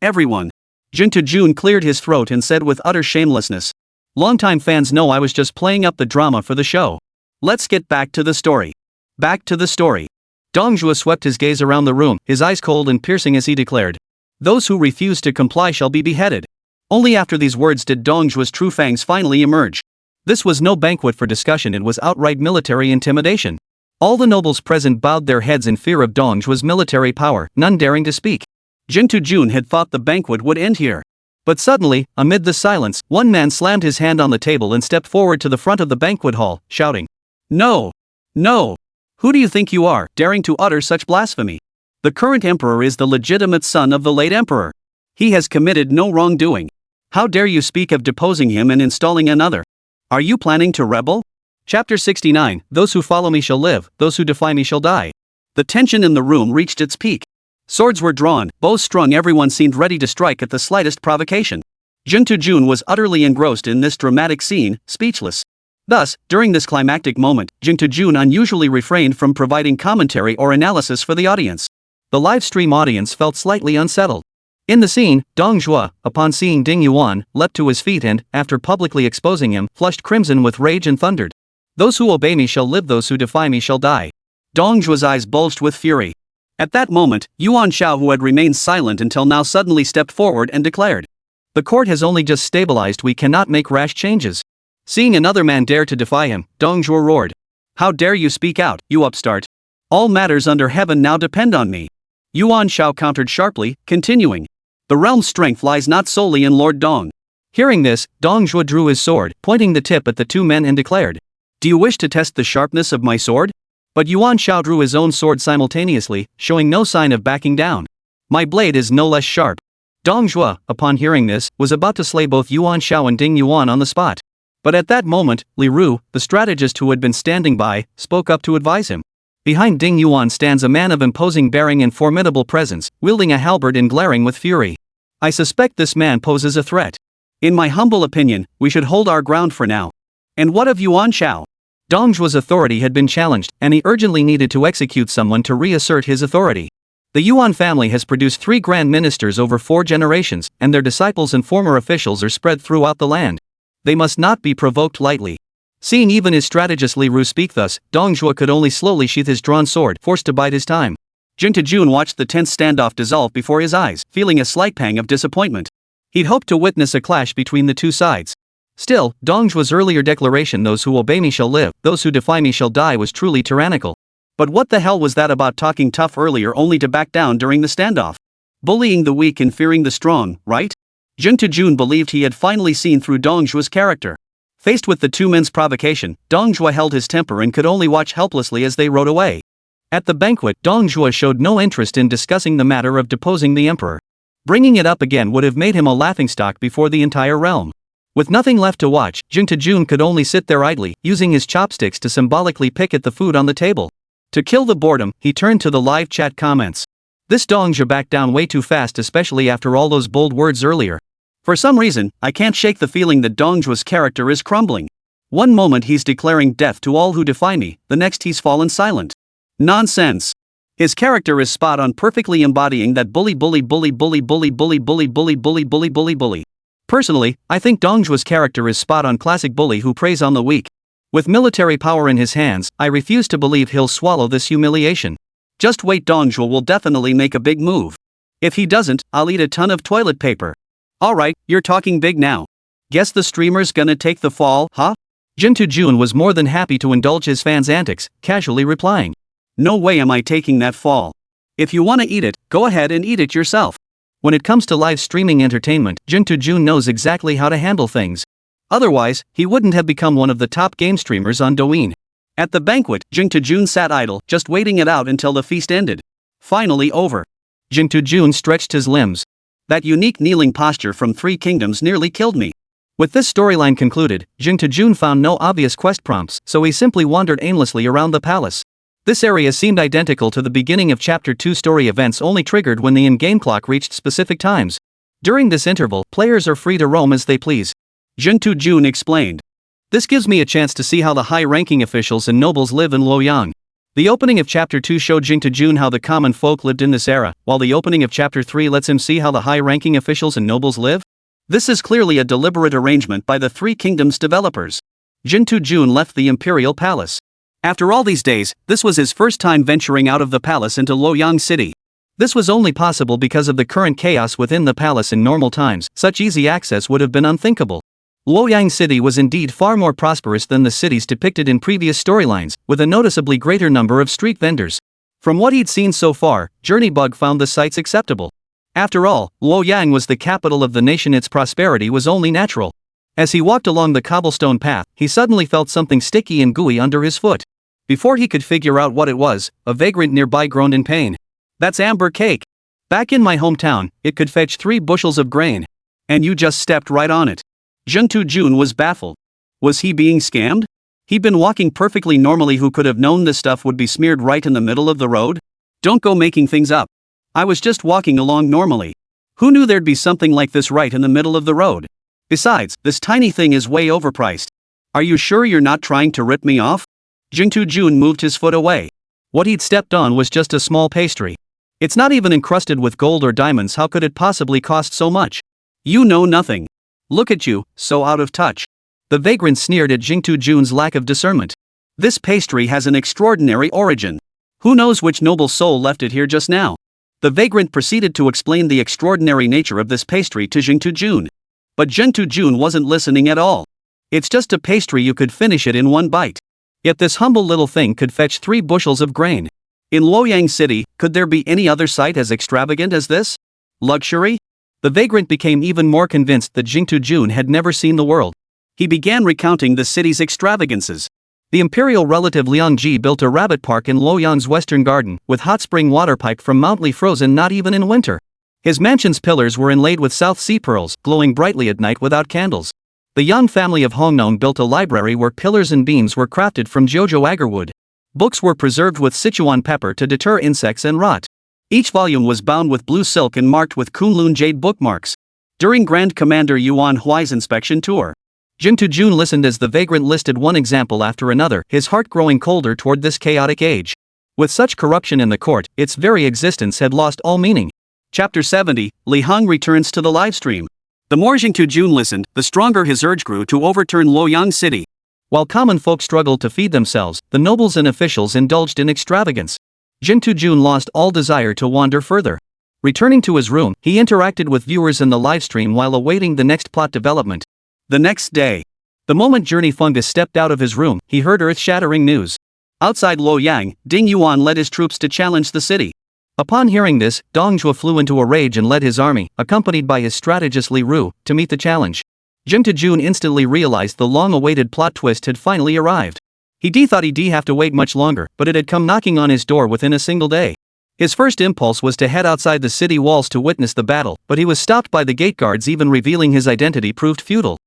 Everyone. Jing Tejun cleared his throat and said with utter shamelessness. Longtime fans know I was just playing up the drama for the show. Let's get back to the story. Back to the story. Dong Zhuo swept his gaze around the room, his eyes cold and piercing as he declared. Those who refuse to comply shall be beheaded. Only after these words did Dong Zhuo's true fangs finally emerge. This was no banquet for discussion, it was outright military intimidation. All the nobles present bowed their heads in fear of Dong Zhuo's military power, none daring to speak. Jing Tejun had thought the banquet would end here. But suddenly, amid the silence, one man slammed his hand on the table and stepped forward to the front of the banquet hall, shouting, "No! No! Who do you think you are, daring to utter such blasphemy? The current emperor is the legitimate son of the late emperor. He has committed no wrongdoing. How dare you speak of deposing him and installing another? Are you planning to rebel?" Chapter 69, Those who follow me shall live, those who defy me shall die. The tension in the room reached its peak. Swords were drawn, bows strung, everyone seemed ready to strike at the slightest provocation. Jing Tejun was utterly engrossed in this dramatic scene, speechless. Thus, during this climactic moment, Jing Tejun unusually refrained from providing commentary or analysis for the audience. The live stream audience felt slightly unsettled. In the scene, Dong Zhuo, upon seeing Ding Yuan, leapt to his feet and, after publicly exposing him, flushed crimson with rage and thundered. "Those who obey me shall live, those who defy me shall die." Dong Zhuo's eyes bulged with fury. At that moment, Yuan Shao, who had remained silent until now, suddenly stepped forward and declared, "The court has only just stabilized, we cannot make rash changes." Seeing another man dare to defy him, Dong Zhuo roared, "How dare you speak out, you upstart? All matters under heaven now depend on me." Yuan Shao countered sharply, continuing, "The realm's strength lies not solely in Lord Dong." Hearing this, Dong Zhuo drew his sword, pointing the tip at the two men and declared, "Do you wish to test the sharpness of my sword?" But Yuan Shao drew his own sword simultaneously, showing no sign of backing down. "My blade is no less sharp." Dong Zhuo, upon hearing this, was about to slay both Yuan Shao and Ding Yuan on the spot. But at that moment, Li Ru, the strategist who had been standing by, spoke up to advise him. Behind Ding Yuan stands a man of imposing bearing and formidable presence, wielding a halberd and glaring with fury. I suspect this man poses a threat. In my humble opinion, we should hold our ground for now. And what of Yuan Shao? Dong Zhuo's authority had been challenged, and he urgently needed to execute someone to reassert his authority. The Yuan family has produced 3 grand ministers over 4 generations, and their disciples and former officials are spread throughout the land. They must not be provoked lightly. Seeing even his strategist Li Ru speak thus, Dong Zhuo could only slowly sheath his drawn sword, forced to bide his time. Jing Tejun watched the tense standoff dissolve before his eyes, feeling a slight pang of disappointment. He'd hoped to witness a clash between the two sides. Still, Dong Zhuo's earlier declaration, "Those who obey me shall live, those who defy me shall die," was truly tyrannical. But what the hell was that about talking tough earlier only to back down during the standoff? Bullying the weak and fearing the strong, right? Jing Tejun believed he had finally seen through Dong Zhuo's character. Faced with the two men's provocation, Dong Zhuo held his temper and could only watch helplessly as they rode away. At the banquet, Dong Zhuo showed no interest in discussing the matter of deposing the emperor. Bringing it up again would have made him a laughingstock before the entire realm. With nothing left to watch, Jing Tajun could only sit there idly, using his chopsticks to symbolically pick at the food on the table. To kill the boredom, he turned to the live chat comments. This Dongzhi backed down way too fast, especially after all those bold words earlier. For some reason, I can't shake the feeling that Dongzhi's character is crumbling. One moment he's declaring death to all who defy me, the next he's fallen silent. Nonsense. His character is spot on, perfectly embodying that bully. Personally, I think Dongzhi's character is spot on, classic bully who preys on the weak. With military power in his hands, I refuse to believe he'll swallow this humiliation. Just wait, Dongzhi will definitely make a big move. If he doesn't, I'll eat a ton of toilet paper. Alright, you're talking big now. Guess the streamer's gonna take the fall, huh? Jing Tajun was more than happy to indulge his fans' antics, casually replying. No way am I taking that fall. If you wanna eat it, go ahead and eat it yourself. When it comes to live streaming entertainment, Jing Tajun knows exactly how to handle things. Otherwise, he wouldn't have become one of the top game streamers on Douyin. At the banquet, Jing Tajun sat idle, just waiting it out until the feast ended. Finally over. Jing Tajun stretched his limbs. That unique kneeling posture from Three Kingdoms nearly killed me. With this storyline concluded, Jing Tajun found no obvious quest prompts, so he simply wandered aimlessly around the palace. This area seemed identical to the beginning of Chapter 2 story events, only triggered when the in-game clock reached specific times. During this interval, players are free to roam as they please. Jing Tajun explained. This gives me a chance to see how the high-ranking officials and nobles live in Luoyang. The opening of Chapter 2 showed Jing Tajun how the common folk lived in this era, while the opening of Chapter 3 lets him see how the high-ranking officials and nobles live. This is clearly a deliberate arrangement by the Three Kingdoms developers. Jing Tajun left the Imperial Palace. After all these days, this was his first time venturing out of the palace into Luoyang City. This was only possible because of the current chaos within the palace. In normal times, such easy access would have been unthinkable. Luoyang City was indeed far more prosperous than the cities depicted in previous storylines, with a noticeably greater number of street vendors. From what he'd seen so far, Journeybug found the sights acceptable. After all, Luoyang was the capital of the nation, its prosperity was only natural. As he walked along the cobblestone path, he suddenly felt something sticky and gooey under his foot. Before he could figure out what it was, a vagrant nearby groaned in pain. That's amber cake. Back in my hometown, it could fetch 3 bushels of grain. And you just stepped right on it. Jing Tajun was baffled. Was he being scammed? He'd been walking perfectly normally. Who could have known this stuff would be smeared right in the middle of the road? Don't go making things up. I was just walking along normally. Who knew there'd be something like this right in the middle of the road? Besides, this tiny thing is way overpriced. Are you sure you're not trying to rip me off? Jing Tajun moved his foot away. What he'd stepped on was just a small pastry. It's not even encrusted with gold or diamonds. How could it possibly cost so much? You know nothing. Look at you, so out of touch. The vagrant sneered at Jing Tajun's lack of discernment. This pastry has an extraordinary origin. Who knows which noble soul left it here just now? The vagrant proceeded to explain the extraordinary nature of this pastry to Jing Tajun. But Jing Tajun wasn't listening at all. It's just a pastry, you could finish it in one bite. Yet this humble little thing could fetch 3 bushels of grain. In Luoyang City, could there be any other sight as extravagant as this? Luxury? The vagrant became even more convinced that Jing Tajun had never seen the world. He began recounting the city's extravagances. The imperial relative Liang Ji built a rabbit park in Luoyang's western garden, with hot spring water piped from Mount Li frozen not even in winter. His mansion's pillars were inlaid with South Sea pearls, glowing brightly at night without candles. The Yang family of Hongnong built a library where pillars and beams were crafted from Jojo agarwood. Books were preserved with Sichuan pepper to deter insects and rot. Each volume was bound with blue silk and marked with Kunlun jade bookmarks. During Grand Commander Yuan Huai's inspection tour, Jing Tajun listened as the vagrant listed one example after another, his heart growing colder toward this chaotic age. With such corruption in the court, its very existence had lost all meaning. Chapter 70, Lí Héng returns to the livestream. The more Jing Tajun listened, the stronger his urge grew to overturn Luoyang City. While common folk struggled to feed themselves, the nobles and officials indulged in extravagance. Jing Tajun lost all desire to wander further. Returning to his room, he interacted with viewers in the livestream while awaiting the next plot development. The next day, the moment Journey Fungus stepped out of his room, he heard earth-shattering news. Outside Luoyang, Ding Yuan led his troops to challenge the city. Upon hearing this, Dongzhi flew into a rage and led his army, accompanied by his strategist Li Ru, to meet the challenge. Jing Tajun instantly realized the long-awaited plot twist had finally arrived. He thought he'd have to wait much longer, but it had come knocking on his door within a single day. His first impulse was to head outside the city walls to witness the battle, but he was stopped by the gate guards. Even revealing his identity proved futile.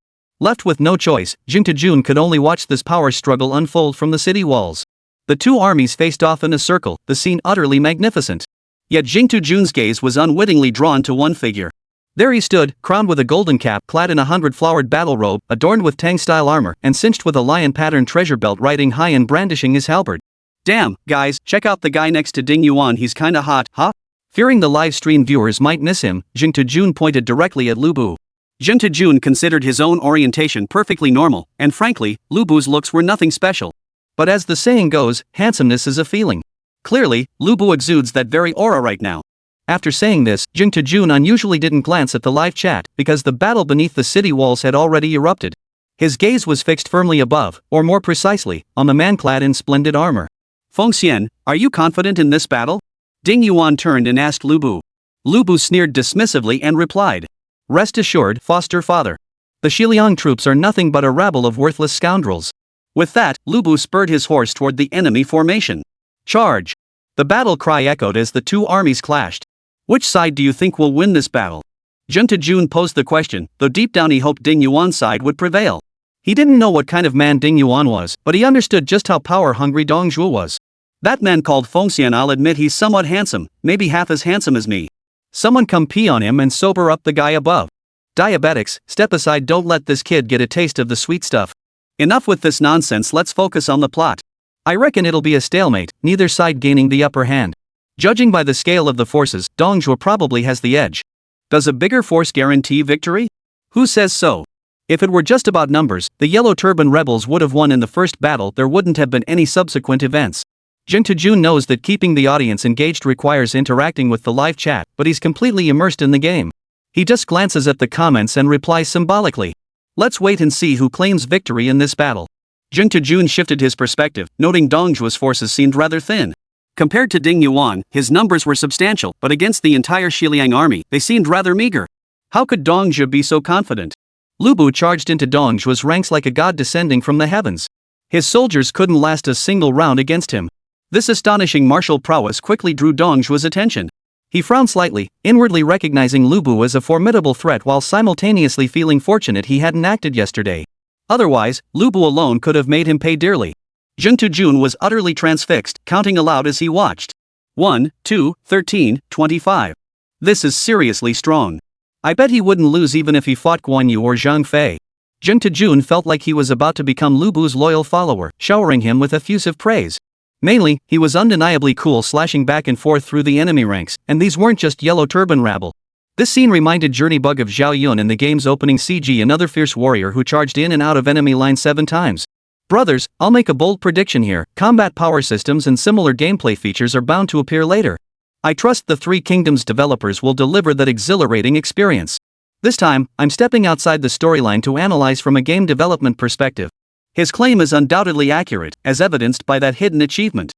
Left with no choice, Jing Jun could only watch this power struggle unfold from the city walls. The two armies faced off in a circle, the scene utterly magnificent. Yet Jing Jun's gaze was unwittingly drawn to one figure. There he stood, crowned with a golden cap, clad in a 100-flowered battle robe, adorned with Tang-style armor, and cinched with a lion-patterned treasure belt, riding high and brandishing his halberd. Damn, guys, check out the guy next to Ding Yuan, he's kinda hot, huh? Fearing the live stream viewers might miss him, Jing Jun pointed directly at Lu Bu. Jing Jun considered his own orientation perfectly normal, and frankly, Lu Bu's looks were nothing special. But as the saying goes, handsomeness is a feeling. Clearly, Lu Bu exudes that very aura right now. After saying this, Jing Jun unusually didn't glance at the live chat, because the battle beneath the city walls had already erupted. His gaze was fixed firmly above, or more precisely, on the man clad in splendid armor. Feng Xian, are you confident in this battle? Ding Yuan turned and asked Lu Bu. Lu Bu sneered dismissively and replied. Rest assured, foster father. The Xiliang troops are nothing but a rabble of worthless scoundrels. With that, Lu Bu spurred his horse toward the enemy formation. Charge! The battle cry echoed as the two armies clashed. Which side do you think will win this battle? Jing Jun posed the question, though deep down he hoped Ding Yuan's side would prevail. He didn't know what kind of man Ding Yuan was, but he understood just how power-hungry Dong Zhuo was. That man called Feng Xian, I'll admit he's somewhat handsome, maybe half as handsome as me. Someone come pee on him and sober up the guy above. Diabetics, step aside, don't let this kid get a taste of the sweet stuff. Enough with this nonsense, let's focus on the plot. I reckon it'll be a stalemate, neither side gaining the upper hand. Judging by the scale of the forces, Dong Zhuo probably has the edge. Does a bigger force guarantee victory? Who says so? If it were just about numbers, the Yellow Turban rebels would have won in the first battle, there wouldn't have been any subsequent events. Jing Jun knows that keeping the audience engaged requires interacting with the live chat, but he's completely immersed in the game. He just glances at the comments and replies symbolically. Let's wait and see who claims victory in this battle. Jing Jun shifted his perspective, noting Dong Zhuo's forces seemed rather thin. Compared to Ding Yuan, his numbers were substantial, but against the entire Xiliang army, they seemed rather meager. How could Dong Zhuo be so confident? Lu Bu charged into Dong Zhuo's ranks like a god descending from the heavens. His soldiers couldn't last a single round against him. This astonishing martial prowess quickly drew Dong Zhuo's attention. He frowned slightly, inwardly recognizing Lu Bu as a formidable threat while simultaneously feeling fortunate he hadn't acted yesterday. Otherwise, Lu Bu alone could have made him pay dearly. Jing Jun was utterly transfixed, counting aloud as he watched. 1, 2, 13, 25. This is seriously strong. I bet he wouldn't lose even if he fought Guan Yu or Zhang Fei. Jing Jun felt like he was about to become Lu Bu's loyal follower, showering him with effusive praise. Mainly, he was undeniably cool, slashing back and forth through the enemy ranks, and these weren't just Yellow Turban rabble. This scene reminded Journey Bug of Zhao Yun in the game's opening CG, another fierce warrior who charged in and out of enemy lines 7 times. Brothers, I'll make a bold prediction here, combat power systems and similar gameplay features are bound to appear later. I trust the Three Kingdoms developers will deliver that exhilarating experience. This time, I'm stepping outside the storyline to analyze from a game development perspective. His claim is undoubtedly accurate, as evidenced by that hidden achievement.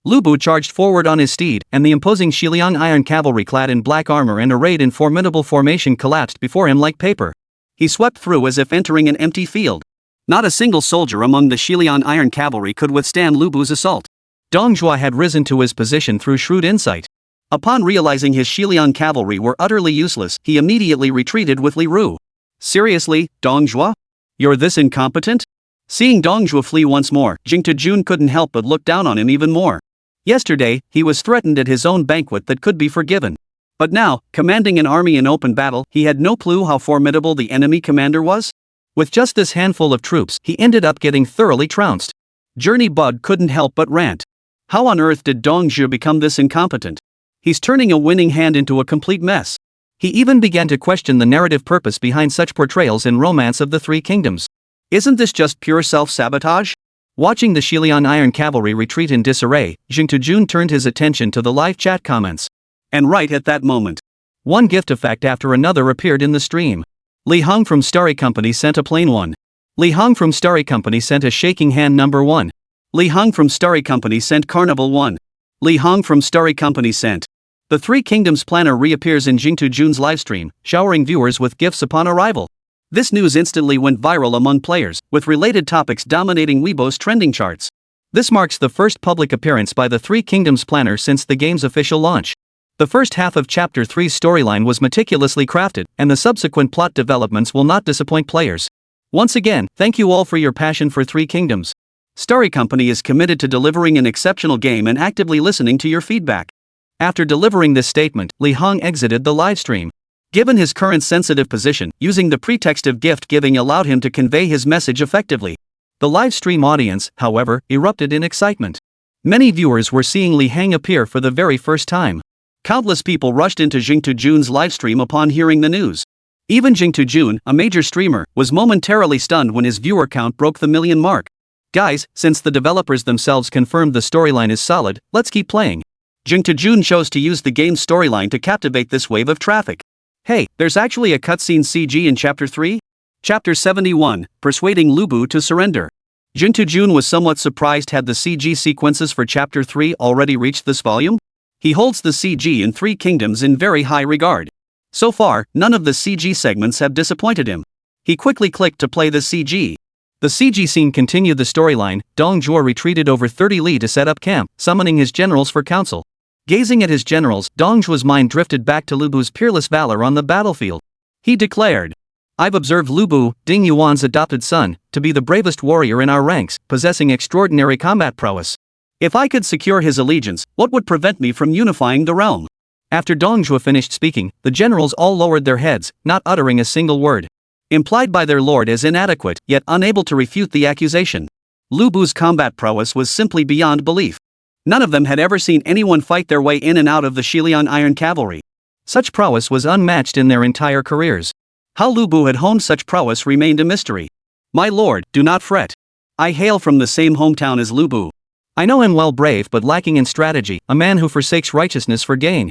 Lu Bu charged forward on his steed, and the imposing Xiliang iron cavalry clad in black armor and arrayed in formidable formation collapsed before him like paper. He swept through as if entering an empty field. Not a single soldier among the Xiliang iron cavalry could withstand Lu Bu's assault. Dong Zhuo had risen to his position through shrewd insight. Upon realizing his Xiliang cavalry were utterly useless, he immediately retreated with Li Ru. Seriously, Dong Zhuo? You're this incompetent? Seeing Dong Zhuo flee once more, Jing Jun couldn't help but look down on him even more. Yesterday, he was threatened at his own banquet that could be forgiven. But now, commanding an army in open battle, he had no clue how formidable the enemy commander was? With just this handful of troops, he ended up getting thoroughly trounced. Journey Bug couldn't help but rant. How on earth did Dong Zhuo become this incompetent? He's turning a winning hand into a complete mess. He even began to question the narrative purpose behind such portrayals in Romance of the Three Kingdoms. Isn't this just pure self-sabotage? Watching the Xiliang Iron Cavalry retreat in disarray, Jing Jun turned his attention to the live chat comments. And right at that moment, one gift effect after another appeared in the stream. Lí Héng from Starry Company sent a plain one. Lí Héng from Starry Company sent a shaking hand number 1. Lí Héng from Starry Company sent Carnival 1. Lí Héng from Starry Company sent. The Three Kingdoms planner reappears in Jing Jun's livestream, showering viewers with gifts upon arrival. This news instantly went viral among players, with related topics dominating Weibo's trending charts. This marks the first public appearance by the Three Kingdoms planner since the game's official launch. The first half of Chapter 3's storyline was meticulously crafted, and the subsequent plot developments will not disappoint players. Once again, thank you all for your passion for Three Kingdoms. Starry Company is committed to delivering an exceptional game and actively listening to your feedback. After delivering this statement, Lí Héng exited the livestream. Given his current sensitive position, using the pretext of gift-giving allowed him to convey his message effectively. The livestream audience, however, erupted in excitement. Many viewers were seeing Lí Héng appear for the very first time. Countless people rushed into Jing Tujun's livestream upon hearing the news. Even Jing Tujun, a major streamer, was momentarily stunned when his viewer count broke the million mark. Guys, since the developers themselves confirmed the storyline is solid, let's keep playing. Jing Tujun chose to use the game's storyline to captivate this wave of traffic. Hey, there's actually a cutscene CG in Chapter 3? Chapter 71, Persuading Lu Bu to Surrender. Jing Tujun was somewhat surprised had the CG sequences for Chapter 3 already reached this volume? He holds the CG in Three Kingdoms in very high regard. So far, none of the CG segments have disappointed him. He quickly clicked to play the CG. The CG scene continued the storyline. Dong Zhuo retreated over 30 li to set up camp, summoning his generals for council. Gazing at his generals, Dong Zhuo's mind drifted back to Lu Bu's peerless valor on the battlefield. He declared, "I've observed Lu Bu, Ding Yuan's adopted son, to be the bravest warrior in our ranks, possessing extraordinary combat prowess. If I could secure his allegiance, what would prevent me from unifying the realm?" After Dong Zhuo finished speaking, the generals all lowered their heads, not uttering a single word. Implied by their lord as inadequate, yet unable to refute the accusation. Lu Bu's combat prowess was simply beyond belief. None of them had ever seen anyone fight their way in and out of the Shilian Iron Cavalry. Such prowess was unmatched in their entire careers. How Lu Bu had honed such prowess remained a mystery. "My lord, do not fret. I hail from the same hometown as Lu Bu. I know him well, brave but lacking in strategy, a man who forsakes righteousness for gain."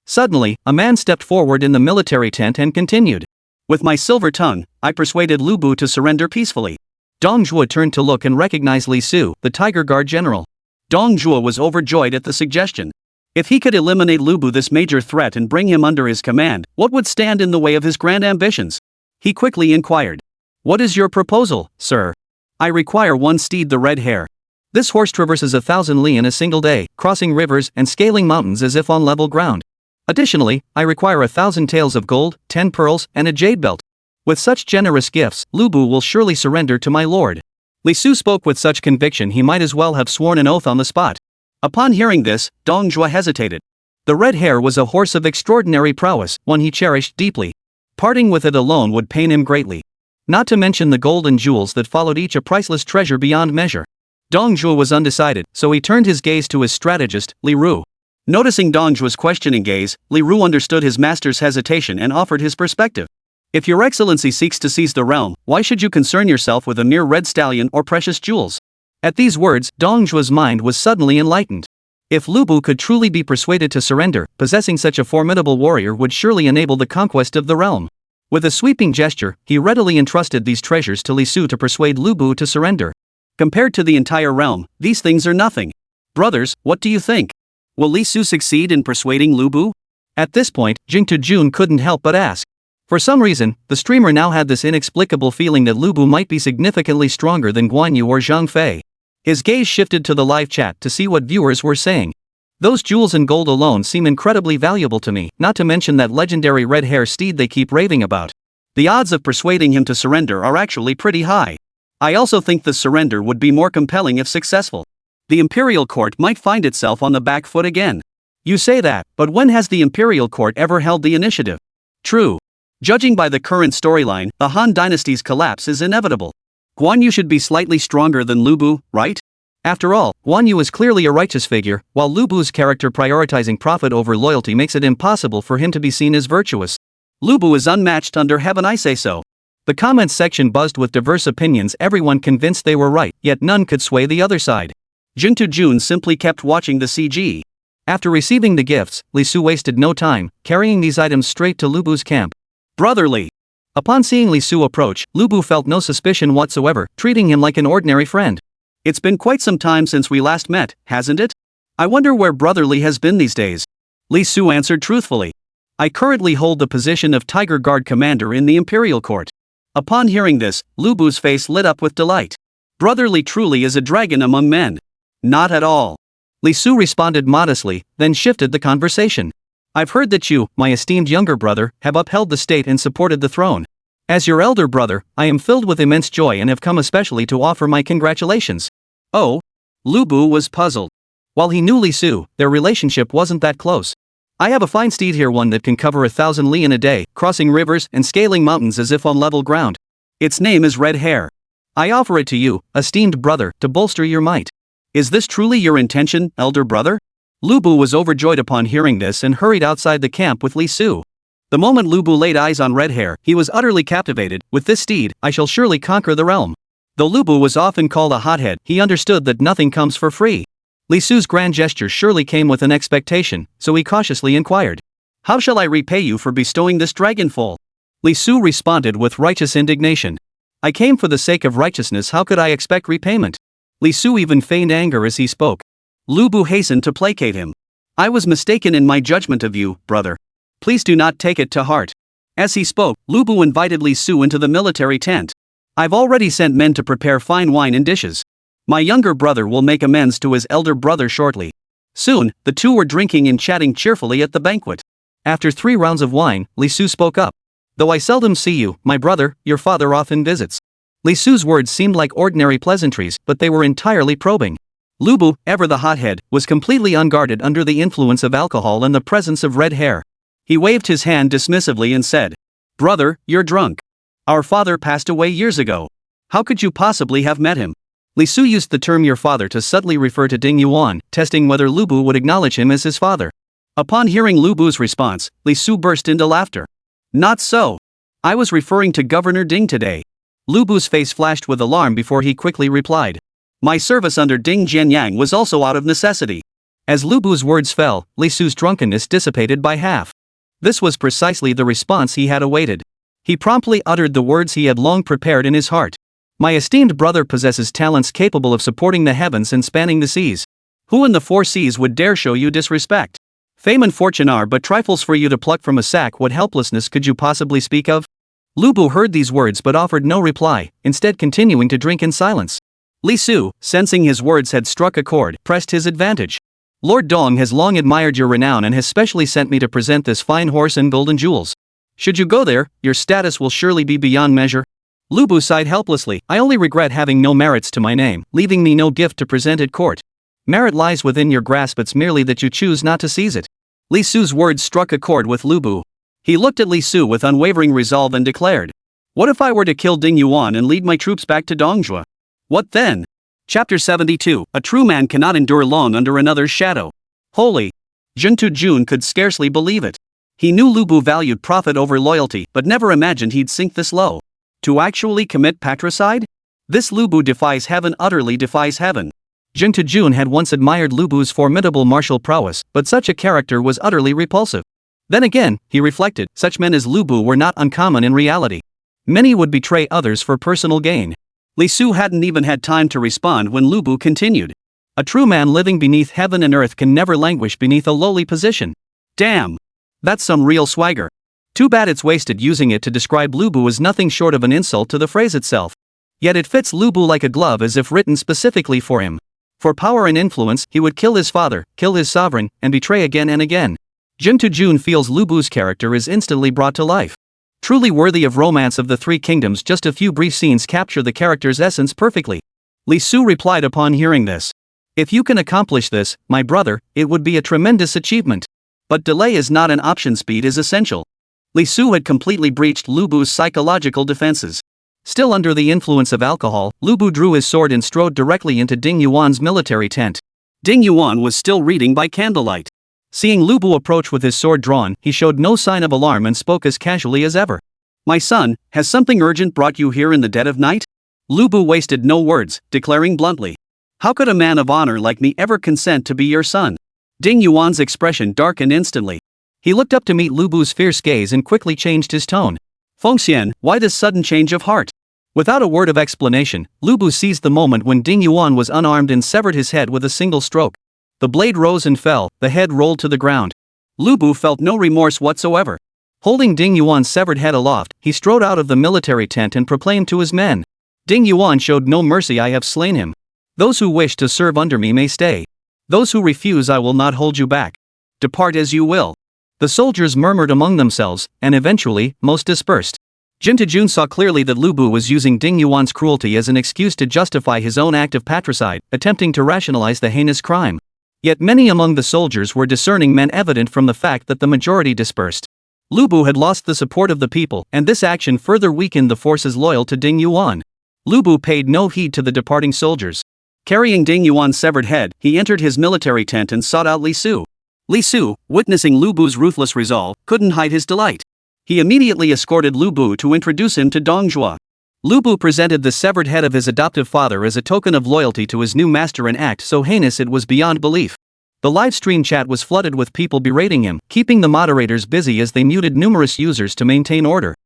Suddenly, a man stepped forward in the military tent and continued. "With my silver tongue, I persuaded Lu Bu to surrender peacefully." Dong Zhuo turned to look and recognized Li Su, the Tiger Guard general. Dong Zhuo was overjoyed at the suggestion. If he could eliminate Lu Bu, this major threat, and bring him under his command, what would stand in the way of his grand ambitions? He quickly inquired, "What is your proposal, sir?" "I require one steed, the red hare. This horse traverses 1,000 li in a single day, crossing rivers and scaling mountains as if on level ground. Additionally, I require 1,000 taels of gold, 10 pearls, and a jade belt. With such generous gifts, Lu Bu will surely surrender to my lord." Li Su spoke with such conviction he might as well have sworn an oath on the spot. Upon hearing this, Dong Zhuo hesitated. The red hare was a horse of extraordinary prowess, one he cherished deeply. Parting with it alone would pain him greatly. Not to mention the gold and jewels that followed, each a priceless treasure beyond measure. Dong Zhuo was undecided, so he turned his gaze to his strategist, Li Ru. Noticing Dong Zhuo's questioning gaze, Li Ru understood his master's hesitation and offered his perspective. "If your excellency seeks to seize the realm, why should you concern yourself with a mere red stallion or precious jewels?" At these words, Dong Zhuo's mind was suddenly enlightened. If Lu Bu could truly be persuaded to surrender, possessing such a formidable warrior would surely enable the conquest of the realm. With a sweeping gesture, he readily entrusted these treasures to Li Su to persuade Lu Bu to surrender. Compared to the entire realm, these things are nothing. Brothers, what do you think? Will Li Su succeed in persuading Lu Bu? At this point, Jing Tujun couldn't help but ask. For some reason, the streamer now had this inexplicable feeling that Lu Bu might be significantly stronger than Guan Yu or Zhang Fei. His gaze shifted to the live chat to see what viewers were saying. "Those jewels and gold alone seem incredibly valuable to me, not to mention that legendary red hare steed they keep raving about. The odds of persuading him to surrender are actually pretty high. I also think the surrender would be more compelling if successful. The Imperial Court might find itself on the back foot again." You say that, but when has the Imperial Court ever held the initiative? True. Judging by the current storyline, the Han Dynasty's collapse is inevitable. Guan Yu should be slightly stronger than Lu Bu, right? After all, Guan Yu is clearly a righteous figure, while Lu Bu's character prioritizing profit over loyalty makes it impossible for him to be seen as virtuous. Lu Bu is unmatched under heaven, I say so. The comments section buzzed with diverse opinions, everyone convinced they were right, yet none could sway the other side. Jing Tujun simply kept watching the CG. After receiving the gifts, Li Su wasted no time, carrying these items straight to Lu Bu's camp. "Brotherly." Upon seeing Li Su approach, Lu Bu felt no suspicion whatsoever, treating him like an ordinary friend. "It's been quite some time since we last met, hasn't it? I wonder where Brotherly has been these days." Li Su answered truthfully. "I currently hold the position of Tiger Guard Commander in the Imperial Court." Upon hearing this, Lu Bu's face lit up with delight. "Brotherly truly is a dragon among men." "Not at all." Li Su responded modestly, then shifted the conversation. "I've heard that you, my esteemed younger brother, have upheld the state and supported the throne. As your elder brother, I am filled with immense joy and have come especially to offer my congratulations. Oh? Lu Bu was puzzled. While he knew Li Su, their relationship wasn't that close. I have a fine steed here, one that can cover 1,000 li in a day, crossing rivers and scaling mountains as if on level ground. Its name is Red Hair. I offer it to you, esteemed brother, to bolster your might. Is this truly your intention, elder brother? Lu Bu was overjoyed upon hearing this and hurried outside the camp with Li Su. The moment Lu Bu laid eyes on Red Hair, he was utterly captivated. With this steed, I shall surely conquer the realm. Though Lu Bu was often called a hothead, he understood that nothing comes for free. Li Su's grand gesture surely came with an expectation, so he cautiously inquired. How shall I repay you for bestowing this dragonfoal? Li Su responded with righteous indignation. I came for the sake of righteousness, how could I expect repayment? Li Su even feigned anger as he spoke. Lu Bu hastened to placate him. I was mistaken in my judgment of you, brother. Please do not take it to heart. As he spoke, Lu Bu invited Li Su into the military tent. I've already sent men to prepare fine wine and dishes. My younger brother will make amends to his elder brother shortly. Soon, the two were drinking and chatting cheerfully at the banquet. After 3 rounds of wine, Li Su spoke up. Though I seldom see you, my brother, your father often visits. Li Su's words seemed like ordinary pleasantries, but they were entirely probing. Lu Bu, ever the hothead, was completely unguarded under the influence of alcohol and the presence of Red Hair. He waved his hand dismissively and said, Brother, you're drunk. Our father passed away years ago. How could you possibly have met him? Li Su used the term your father to subtly refer to Ding Yuan, testing whether Lu Bu would acknowledge him as his father. Upon hearing Lu Bu's response, Li Su burst into laughter. Not so. I was referring to Governor Ding today. Lu Bu's face flashed with alarm before he quickly replied. My service under Ding Jianyang was also out of necessity. As Lu Bu's words fell, Li Su's drunkenness dissipated by half. This was precisely the response he had awaited. He promptly uttered the words he had long prepared in his heart. My esteemed brother possesses talents capable of supporting the heavens and spanning the seas. Who in the 4 seas would dare show you disrespect? Fame and fortune are but trifles for you to pluck from a sack. What helplessness could you possibly speak of? Lu Bu heard these words but offered no reply, instead continuing to drink in silence. Li Su, sensing his words had struck a chord, pressed his advantage. Lord Dong has long admired your renown and has specially sent me to present this fine horse and golden jewels. Should you go there, your status will surely be beyond measure. Lu Bu sighed helplessly. I only regret having no merits to my name, leaving me no gift to present at court. Merit lies within your grasp, it's merely that you choose not to seize it. Li Su's words struck a chord with Lu Bu. He looked at Li Su with unwavering resolve and declared, What if I were to kill Ding Yuan and lead my troops back to Dongjua? What then? Chapter 72. A true man cannot endure long under another's shadow. Holy! Jun Jun could scarcely believe it. He knew Lu Bu valued profit over loyalty, but never imagined he'd sink this low. To actually commit patricide? This Lu Bu defies heaven, utterly defies heaven. Jun Jun had once admired Lu Bu's formidable martial prowess, but such a character was utterly repulsive. Then again, he reflected, such men as Lu Bu were not uncommon in reality. Many would betray others for personal gain. Li Su hadn't even had time to respond when Lu Bu continued. A true man living beneath heaven and earth can never languish beneath a lowly position. Damn! That's some real swagger. Too bad it's wasted. Using it to describe Lu Bu is nothing short of an insult to the phrase itself. Yet it fits Lu Bu like a glove, as if written specifically for him. For power and influence, he would kill his father, kill his sovereign, and betray again and again. Jun Jun feels Lu Bu's character is instantly brought to life. Truly worthy of romance of the 3 kingdoms, just a few brief scenes capture the character's essence perfectly. Li Su replied upon hearing this. If you can accomplish this, my brother, it would be a tremendous achievement. But delay is not an option, speed is essential. Li Su had completely breached Lu Bu's psychological defenses. Still under the influence of alcohol, Lu Bu drew his sword and strode directly into Ding Yuan's military tent. Ding Yuan was still reading by candlelight. Seeing Lu Bu approach with his sword drawn, he showed no sign of alarm and spoke as casually as ever. My son, has something urgent brought you here in the dead of night? Lu Bu wasted no words, declaring bluntly. How could a man of honor like me ever consent to be your son? Ding Yuan's expression darkened instantly. He looked up to meet Lu Bu's fierce gaze and quickly changed his tone. Fengxian, why this sudden change of heart? Without a word of explanation, Lu Bu seized the moment when Ding Yuan was unarmed and severed his head with a single stroke. The blade rose and fell, the head rolled to the ground. Lu Bu felt no remorse whatsoever. Holding Ding Yuan's severed head aloft, he strode out of the military tent and proclaimed to his men. Ding Yuan showed no mercy, I have slain him. Those who wish to serve under me may stay. Those who refuse, I will not hold you back. Depart as you will. The soldiers murmured among themselves, and eventually, most dispersed. Jin Tajun saw clearly that Lu Bu was using Ding Yuan's cruelty as an excuse to justify his own act of patricide, attempting to rationalize the heinous crime. Yet many among the soldiers were discerning men, evident from the fact that the majority dispersed. Lu Bu had lost the support of the people, and this action further weakened the forces loyal to Ding Yuan. Lu Bu paid no heed to the departing soldiers. Carrying Ding Yuan's severed head, he entered his military tent and sought out Li Su. Li Su, witnessing Lu Bu's ruthless resolve, couldn't hide his delight. He immediately escorted Lu Bu to introduce him to Dong Zhuo. Lu Bu presented the severed head of his adoptive father as a token of loyalty to his new master, an act so heinous it was beyond belief. The livestream chat was flooded with people berating him, keeping the moderators busy as they muted numerous users to maintain order.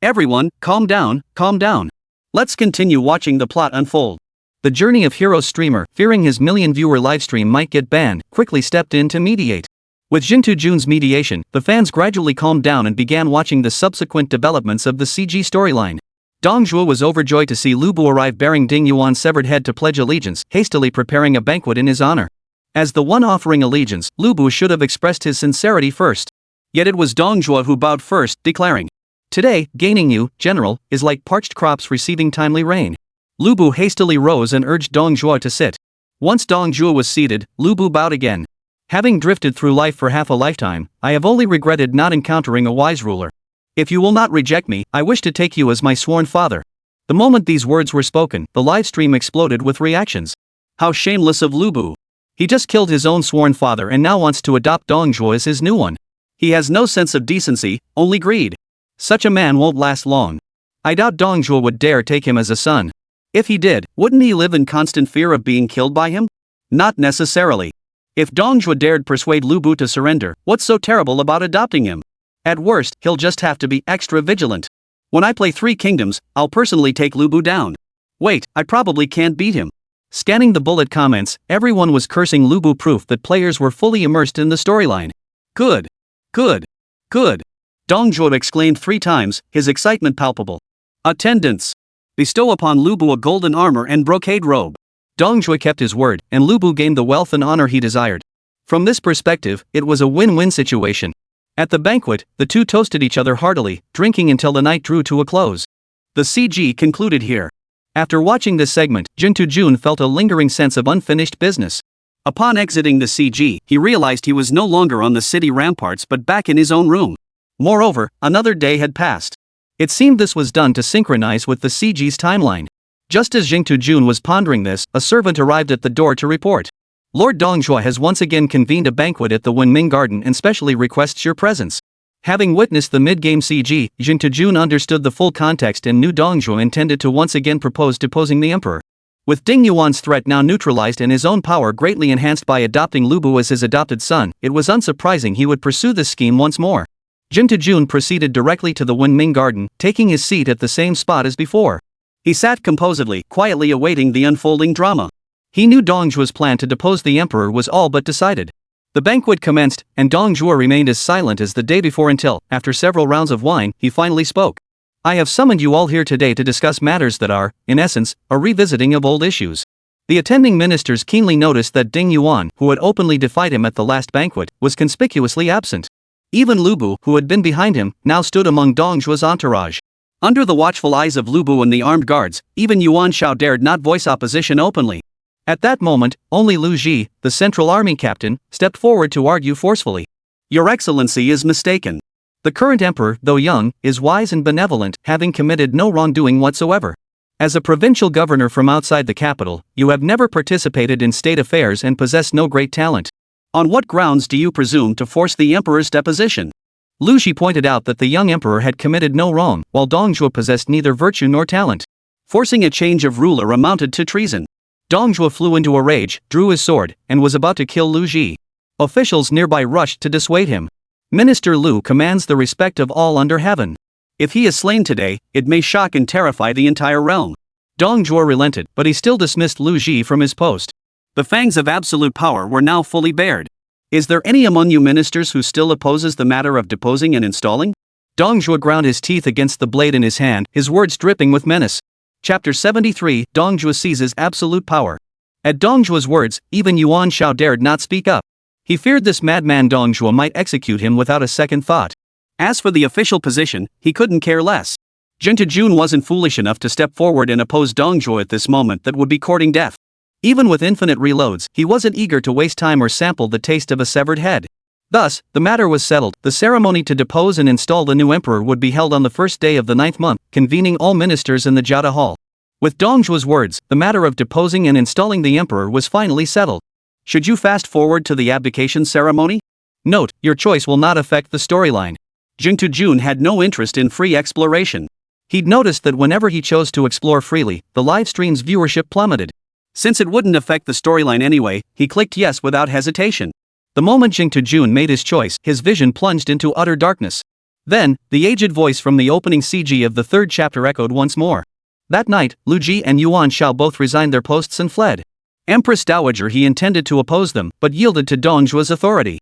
Everyone, calm down, calm down. Let's continue watching the plot unfold. The Journey of Hero streamer, fearing his million-viewer livestream might get banned, quickly stepped in to mediate. With Jin Tajun's mediation, the fans gradually calmed down and began watching the subsequent developments of the CG storyline. Dong Zhuo was overjoyed to see Lu Bu arrive bearing Ding Yuan's severed head to pledge allegiance, hastily preparing a banquet in his honor. As the one offering allegiance, Lu Bu should have expressed his sincerity first. Yet it was Dong Zhuo who bowed first, declaring, "Today, gaining you, general, is like parched crops receiving timely rain." Lu Bu hastily rose and urged Dong Zhuo to sit. Once Dong Zhuo was seated, Lu Bu bowed again. "Having drifted through life for half a lifetime, I have only regretted not encountering a wise ruler. If you will not reject me, I wish to take you as my sworn father." The moment these words were spoken, the livestream exploded with reactions. How shameless of Lu Bu. He just killed his own sworn father and now wants to adopt Dong Zhuo as his new one. He has no sense of decency, only greed. Such a man won't last long. I doubt Dong Zhuo would dare take him as a son. If he did, wouldn't he live in constant fear of being killed by him? Not necessarily. If Dong Zhuo dared persuade Lu Bu to surrender, what's so terrible about adopting him? At worst, he'll just have to be extra vigilant. When I play 3 Kingdoms, I'll personally take Lu Bu down. Wait, I probably can't beat him. Scanning the bullet comments, everyone was cursing Lu Bu, proof that players were fully immersed in the storyline. Good. Good. Good. Dong Zhuo exclaimed 3 times, his excitement palpable. Attendants. Bestow upon Lu Bu a golden armor and brocade robe. Dong Zhuo kept his word, and Lu Bu gained the wealth and honor he desired. From this perspective, it was a win-win situation. At the banquet, the two toasted each other heartily, drinking until the night drew to a close. The CG concluded here. After watching this segment, Jin Tajun felt a lingering sense of unfinished business. Upon exiting the CG, he realized he was no longer on the city ramparts but back in his own room. Moreover, another day had passed. It seemed this was done to synchronize with the CG's timeline. Just as Jin Tajun was pondering this, a servant arrived at the door to report. "Lord Dong Zhuo has once again convened a banquet at the Wenming Garden and specially requests your presence." Having witnessed the mid-game CG, Jin Tajun understood the full context and knew Dong Zhuo intended to once again propose deposing the emperor. With Ding Yuan's threat now neutralized and his own power greatly enhanced by adopting Lu Bu as his adopted son, it was unsurprising he would pursue this scheme once more. Jin Tajun proceeded directly to the Wenming Garden, taking his seat at the same spot as before. He sat composedly, quietly awaiting the unfolding drama. He knew Dong Zhuo's plan to depose the emperor was all but decided. The banquet commenced, and Dong Zhuo remained as silent as the day before until, after several rounds of wine, he finally spoke. "I have summoned you all here today to discuss matters that are, in essence, a revisiting of old issues." The attending ministers keenly noticed that Ding Yuan, who had openly defied him at the last banquet, was conspicuously absent. Even Lu Bu, who had been behind him, now stood among Dong Zhuo's entourage. Under the watchful eyes of Lu Bu and the armed guards, even Yuan Shao dared not voice opposition openly. At that moment, only Lu Ji, the Central Army captain, stepped forward to argue forcefully. "Your Excellency is mistaken. The current emperor, though young, is wise and benevolent, having committed no wrongdoing whatsoever. As a provincial governor from outside the capital, you have never participated in state affairs and possess no great talent. On what grounds do you presume to force the emperor's deposition?" Lu Ji pointed out that the young emperor had committed no wrong, while Dong Zhuo possessed neither virtue nor talent. Forcing a change of ruler amounted to treason. Dong Zhuo flew into a rage, drew his sword, and was about to kill Lu Ji. Officials nearby rushed to dissuade him. Minister Lu commands the respect of all under heaven. If he is slain today, it may shock and terrify the entire realm. Dong Zhuo relented, but he still dismissed Lu Ji from his post. The fangs of absolute power were now fully bared. Is there any among you ministers who still opposes the matter of deposing and installing? Dong Zhuo ground his teeth against the blade in his hand, his words dripping with menace. Chapter 73, Dong Zhuo seizes absolute power. At Dong Zhuo's words, even Yuan Shao dared not speak up. He feared this madman Dong Zhuo might execute him without a second thought. As for the official position, he couldn't care less. Jing Tejun wasn't foolish enough to step forward and oppose Dong Zhuo at this moment that would be courting death. Even with infinite reloads, he wasn't eager to waste time or sample the taste of a severed head. Thus, the matter was settled. The ceremony to depose and install the new emperor would be held on the first day of the 9th month, convening all ministers in the Jiada Hall. With Dong Zhuo's words, the matter of deposing and installing the emperor was finally settled. Should you fast forward to the abdication ceremony? Note, your choice will not affect the storyline. Jing Tejun had no interest in free exploration. He'd noticed that whenever he chose to explore freely, the live stream's viewership plummeted. Since it wouldn't affect the storyline anyway, he clicked yes without hesitation. The moment Jing Tejun made his choice, his vision plunged into utter darkness. Then, the aged voice from the opening CG of the 3rd chapter echoed once more. That night, Lu Ji and Yuan Shao both resigned their posts and fled. Empress Dowager he intended to oppose them, but yielded to Dong Zhuo's authority.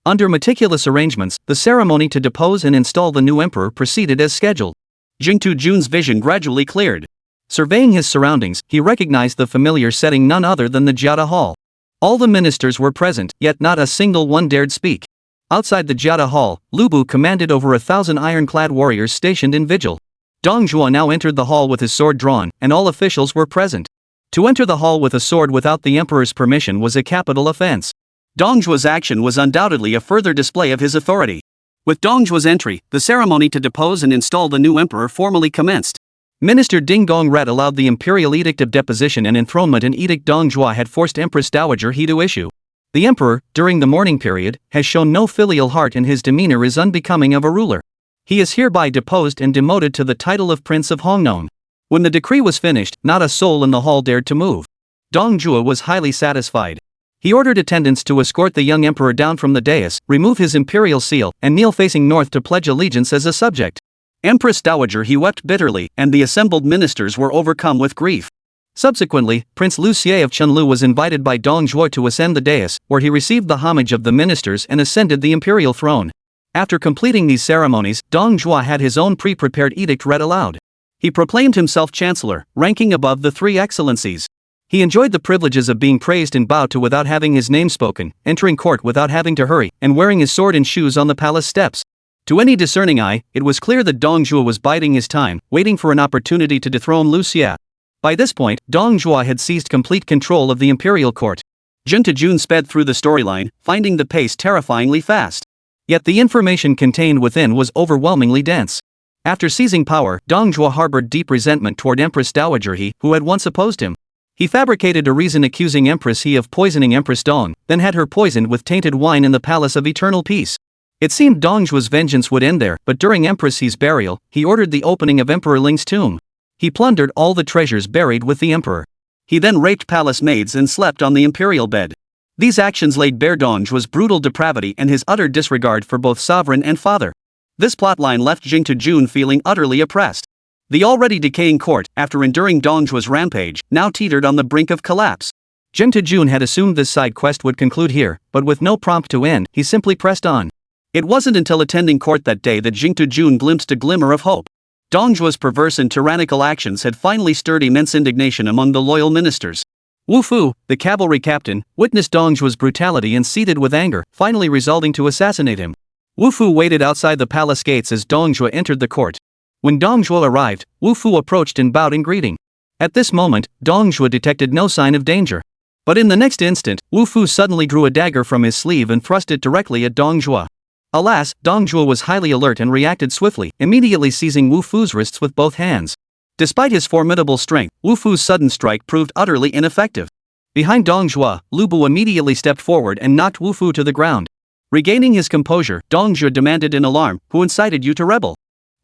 Under meticulous arrangements, the ceremony to depose and install the new emperor proceeded as scheduled. Jing Tejun's vision gradually cleared. Surveying his surroundings, he recognized the familiar setting, none other than the Jiada Hall. All the ministers were present, yet not a single one dared speak. Outside the Jiada Hall, Lu Bu commanded over 1,000 ironclad warriors stationed in vigil. Dong Zhuo now entered the hall with his sword drawn, and all officials were present. To enter the hall with a sword without the emperor's permission was a capital offense. Dong Zhuo's action was undoubtedly a further display of his authority. With Dong Zhuo's entry, the ceremony to depose and install the new emperor formally commenced. Minister Ding Gongrat allowed the imperial edict of deposition and enthronement, an edict Dong Zhuo had forced Empress Dowager he to issue. The emperor, during the mourning period, has shown no filial heart and his demeanor is unbecoming of a ruler. He is hereby deposed and demoted to the title of Prince of Hongnon. When the decree was finished, not a soul in the hall dared to move. Dong Zhuo was highly satisfied. He ordered attendants to escort the young emperor down from the dais, remove his imperial seal, and kneel facing north to pledge allegiance as a subject. Empress Dowager he wept bitterly, and the assembled ministers were overcome with grief. Subsequently, Prince Liu Xie of Chunlu was invited by Dong Zhuo to ascend the dais, where he received the homage of the ministers and ascended the imperial throne. After completing these ceremonies, Dong Zhuo had his own pre-prepared edict read aloud. He proclaimed himself chancellor, ranking above the 3 excellencies. He enjoyed the privileges of being praised and bowed to without having his name spoken, entering court without having to hurry, and wearing his sword and shoes on the palace steps. To any discerning eye, it was clear that Dong Zhuo was biding his time, waiting for an opportunity to dethrone Liu Xie. By this point, Dong Zhuo had seized complete control of the imperial court. Jing Tejun sped through the storyline, finding the pace terrifyingly fast. Yet the information contained within was overwhelmingly dense. After seizing power, Dong Zhuo harbored deep resentment toward Empress Dowager He, who had once opposed him. He fabricated a reason accusing Empress He of poisoning Empress Dong, then had her poisoned with tainted wine in the Palace of Eternal Peace. It seemed Dong Zhuo's vengeance would end there, but during Empress He's burial, he ordered the opening of Emperor Ling's tomb. He plundered all the treasures buried with the emperor. He then raped palace maids and slept on the imperial bed. These actions laid bare Dong Zhuo's brutal depravity and his utter disregard for both sovereign and father. This plotline left Jing Tejun feeling utterly oppressed. The already decaying court, after enduring Dong Zhuo's rampage, now teetered on the brink of collapse. Jing Tejun had assumed this side quest would conclude here, but with no prompt to end, he simply pressed on. It wasn't until attending court that day that Jing Tejun glimpsed a glimmer of hope. Dong Zhuo's perverse and tyrannical actions had finally stirred immense indignation among the loyal ministers. Wu Fu, the cavalry captain, witnessed Dong Zhuo's brutality and seethed with anger, finally resolving to assassinate him. Wu Fu waited outside the palace gates as Dong Zhuo entered the court. When Dong Zhuo arrived, Wu Fu approached and bowed in greeting. At this moment, Dong Zhuo detected no sign of danger. But in the next instant, Wu Fu suddenly drew a dagger from his sleeve and thrust it directly at Dong Zhuo. Alas, Dong Zhuo was highly alert and reacted swiftly, immediately seizing Wu Fu's wrists with both hands. Despite his formidable strength, Wu Fu's sudden strike proved utterly ineffective. Behind Dong Zhuo, Lu Bu immediately stepped forward and knocked Wu Fu to the ground. Regaining his composure, Dong Zhuo demanded in alarm, "Who incited you to rebel?"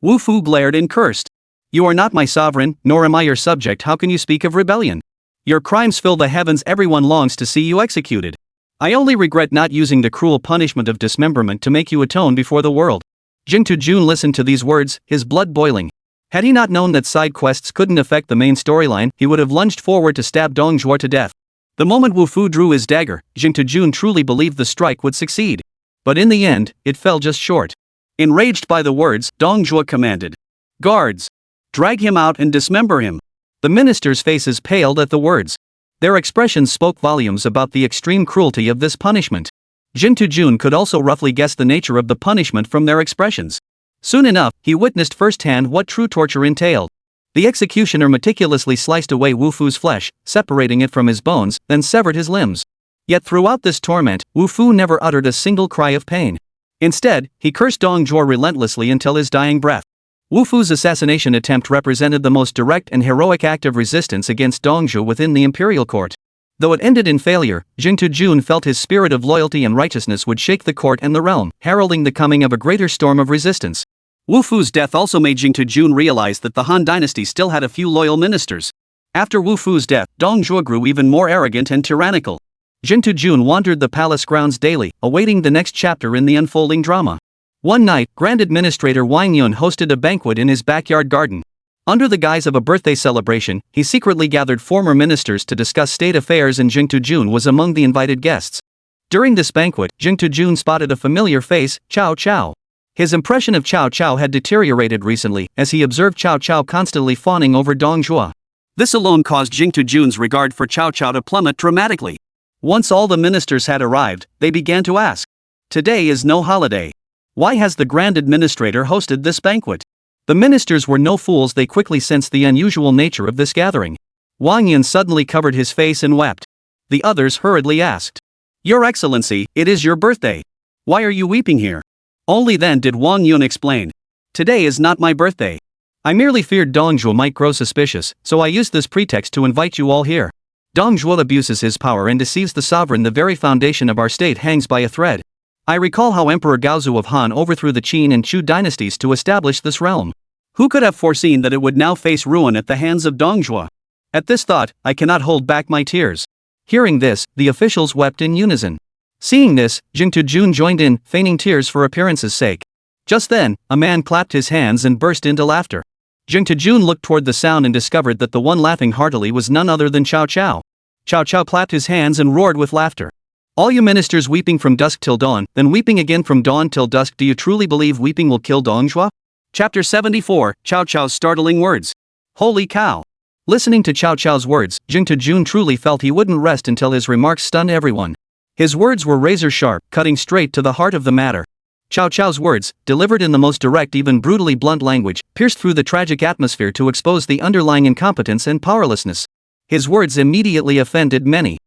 Wu Fu glared and cursed. "You are not my sovereign, nor am I your subject. How can you speak of rebellion? Your crimes fill the heavens. Everyone longs to see you executed. I only regret not using the cruel punishment of dismemberment to make you atone before the world." Jing Tejun listened to these words, his blood boiling. Had he not known that side quests couldn't affect the main storyline, he would have lunged forward to stab Dong Zhuo to death. The moment Wu Fu drew his dagger, Jing Tejun truly believed the strike would succeed. But in the end, it fell just short. Enraged by the words, Dong Zhuo commanded, "Guards! Drag him out and dismember him." The ministers' faces paled at the words. Their expressions spoke volumes about the extreme cruelty of this punishment. Jing Tejun could also roughly guess the nature of the punishment from their expressions. Soon enough, he witnessed firsthand what true torture entailed. The executioner meticulously sliced away Wu Fu's flesh, separating it from his bones, then severed his limbs. Yet throughout this torment, Wu Fu never uttered a single cry of pain. Instead, he cursed Dong Zhuo relentlessly until his dying breath. Wu Fu's assassination attempt represented the most direct and heroic act of resistance against Dong Zhuo within the imperial court. Though it ended in failure, Jing Tujun felt his spirit of loyalty and righteousness would shake the court and the realm, heralding the coming of a greater storm of resistance. Wu Fu's death also made Jing Tujun realize that the Han dynasty still had a few loyal ministers. After Wu Fu's death, Dong Zhuo grew even more arrogant and tyrannical. Jing Tujun wandered the palace grounds daily, awaiting the next chapter in the unfolding drama. One night, Grand Administrator Wang Yun hosted a banquet in his backyard garden. Under the guise of a birthday celebration, he secretly gathered former ministers to discuss state affairs, and Jing Tujun was among the invited guests. During this banquet, Jing Tujun spotted a familiar face, Cao Cao. His impression of Cao Cao had deteriorated recently, as he observed Cao Cao constantly fawning over Dong Zhuo. This alone caused Jing Tujun's regard for Cao Cao to plummet dramatically. Once all the ministers had arrived, they began to ask, "Today is no holiday. Why has the Grand Administrator hosted this banquet?" The ministers were no fools. They quickly sensed the unusual nature of this gathering. Wang Yun suddenly covered his face and wept. The others hurriedly asked, "Your Excellency, it is your birthday. Why are you weeping here?" Only then did Wang Yun explain, "Today is not my birthday. I merely feared Dong Zhuo might grow suspicious, so I used this pretext to invite you all here. Dong Zhuo abuses his power and deceives the sovereign. The very foundation of our state hangs by a thread. I recall how Emperor Gaozu of Han overthrew the Qin and Chu dynasties to establish this realm. Who could have foreseen that it would now face ruin at the hands of Dong Zhuo? At this thought, I cannot hold back my tears." Hearing this, the officials wept in unison. Seeing this, Jing Tujun joined in, feigning tears for appearance's sake. Just then, a man clapped his hands and burst into laughter. Jing Tujun looked toward the sound and discovered that the one laughing heartily was none other than Cao Cao. Cao Cao clapped his hands and roared with laughter. "All you ministers weeping from dusk till dawn, then weeping again from dawn till dusk, do you truly believe weeping will kill Dong Zhuo?" Chapter 74, Cao Cao's startling words. Holy cow! Listening to Cao Cao's words, Jing Tujun truly felt he wouldn't rest until his remarks stunned everyone. His words were razor-sharp, cutting straight to the heart of the matter. Cao Cao's words, delivered in the most direct, even brutally blunt language, pierced through the tragic atmosphere to expose the underlying incompetence and powerlessness. His words immediately offended many.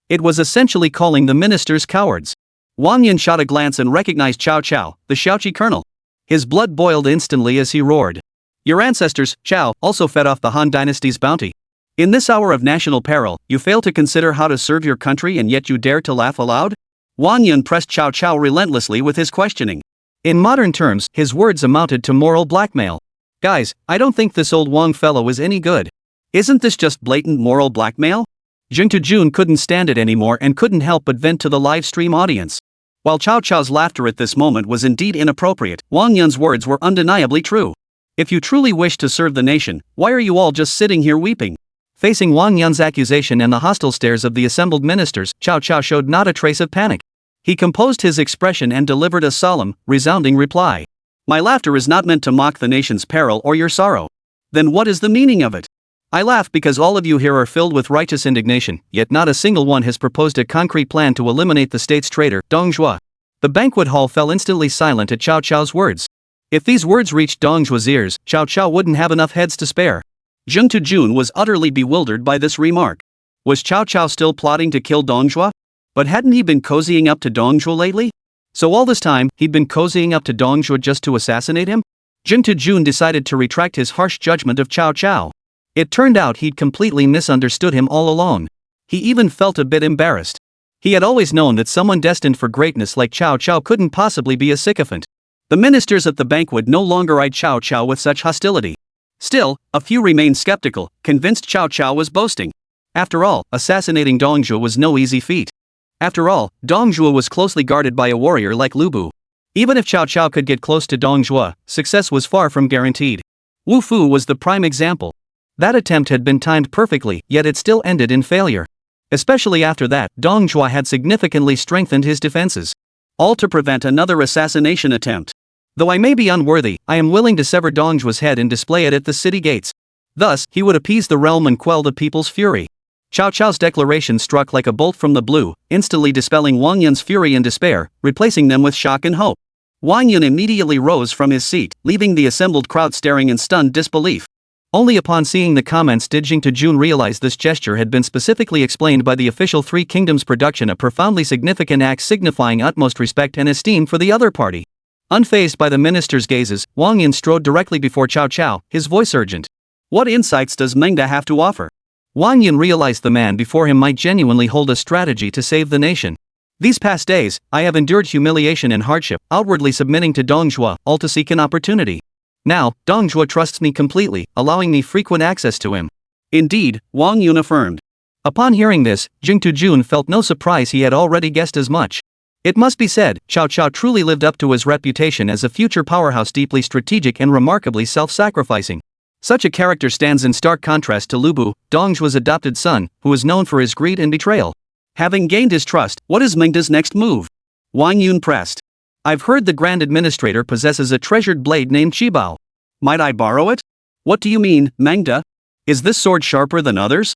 It was essentially calling the ministers cowards. Wang Yun shot a glance and recognized Cao Cao, the Shaoqi colonel. His blood boiled instantly as he roared. "Your ancestors, Cao, also fed off the Han dynasty's bounty. In this hour of national peril, you fail to consider how to serve your country, and yet you dare to laugh aloud?" Wang Yun pressed Cao Cao relentlessly with his questioning. In modern terms, his words amounted to moral blackmail. "Guys, I don't think this old Wang fellow is any good. Isn't this just blatant moral blackmail?" Jing Tujun couldn't stand it anymore and couldn't help but vent to the live stream audience. While Cao Cao's laughter at this moment was indeed inappropriate, Wang Yun's words were undeniably true. If you truly wish to serve the nation, why are you all just sitting here weeping? Facing Wang Yun's accusation and the hostile stares of the assembled ministers, Cao Cao showed not a trace of panic. He composed his expression and delivered a solemn, resounding reply. "My laughter is not meant to mock the nation's peril or your sorrow. Then what is the meaning of it? I laugh because all of you here are filled with righteous indignation, yet not a single one has proposed a concrete plan to eliminate the state's traitor, Dong Zhuo." The banquet hall fell instantly silent at Cao Cao's words. If these words reached Dong Zhuo's ears, Cao Cao wouldn't have enough heads to spare. Jing Tujun was utterly bewildered by this remark. Was Cao Cao still plotting to kill Dong Zhuo? But hadn't he been cozying up to Dong Zhuo lately? So all this time, he'd been cozying up to Dong Zhuo just to assassinate him? Jing Tujun decided to retract his harsh judgment of Cao Cao. It turned out he'd completely misunderstood him all along. He even felt a bit embarrassed. He had always known that someone destined for greatness like Cao Cao couldn't possibly be a sycophant. The ministers at the banquet no longer eyed Cao Cao with such hostility. Still, a few remained skeptical, convinced Cao Cao was boasting. After all, assassinating Dong Zhuo was no easy feat. After all, Dong Zhuo was closely guarded by a warrior like Lu Bu. Even if Cao Cao could get close to Dong Zhuo, success was far from guaranteed. Wu Fu was the prime example. That attempt had been timed perfectly, yet it still ended in failure. Especially after that, Dong Zhuo had significantly strengthened his defenses. All to prevent another assassination attempt. Though I may be unworthy, I am willing to sever Dong Zhuo's head and display it at the city gates. Thus, he would appease the realm and quell the people's fury. Cao Cao's declaration struck like a bolt from the blue, instantly dispelling Wang Yun's fury and despair, replacing them with shock and hope. Wang Yun immediately rose from his seat, leaving the assembled crowd staring in stunned disbelief. Only upon seeing the comments did Jing Jun realize this gesture had been specifically explained by the official Three Kingdoms production, a profoundly significant act signifying utmost respect and esteem for the other party. Unfazed by the minister's gazes, Wang Yun strode directly before Cao Cao, his voice urgent. What insights does manga have to offer? Wang Yun realized the man before him might genuinely hold a strategy to save the nation. These past days, I have endured humiliation and hardship, outwardly submitting to Dongjua, all to seek an opportunity. Now, Dongjua trusts me completely, allowing me frequent access to him. Indeed, Wang Yun affirmed. Upon hearing this, Jing Jun felt no surprise. He had already guessed as much. It must be said, Cao Cao truly lived up to his reputation as a future powerhouse, deeply strategic and remarkably self-sacrificing. Such a character stands in stark contrast to Lu Bu, Dongjua's adopted son, who is known for his greed and betrayal. Having gained his trust, what is Mengda's next move? Wang Yun pressed. I've heard the Grand Administrator possesses a treasured blade named Qibao. Might I borrow it? What do you mean, Mengda? Is this sword sharper than others?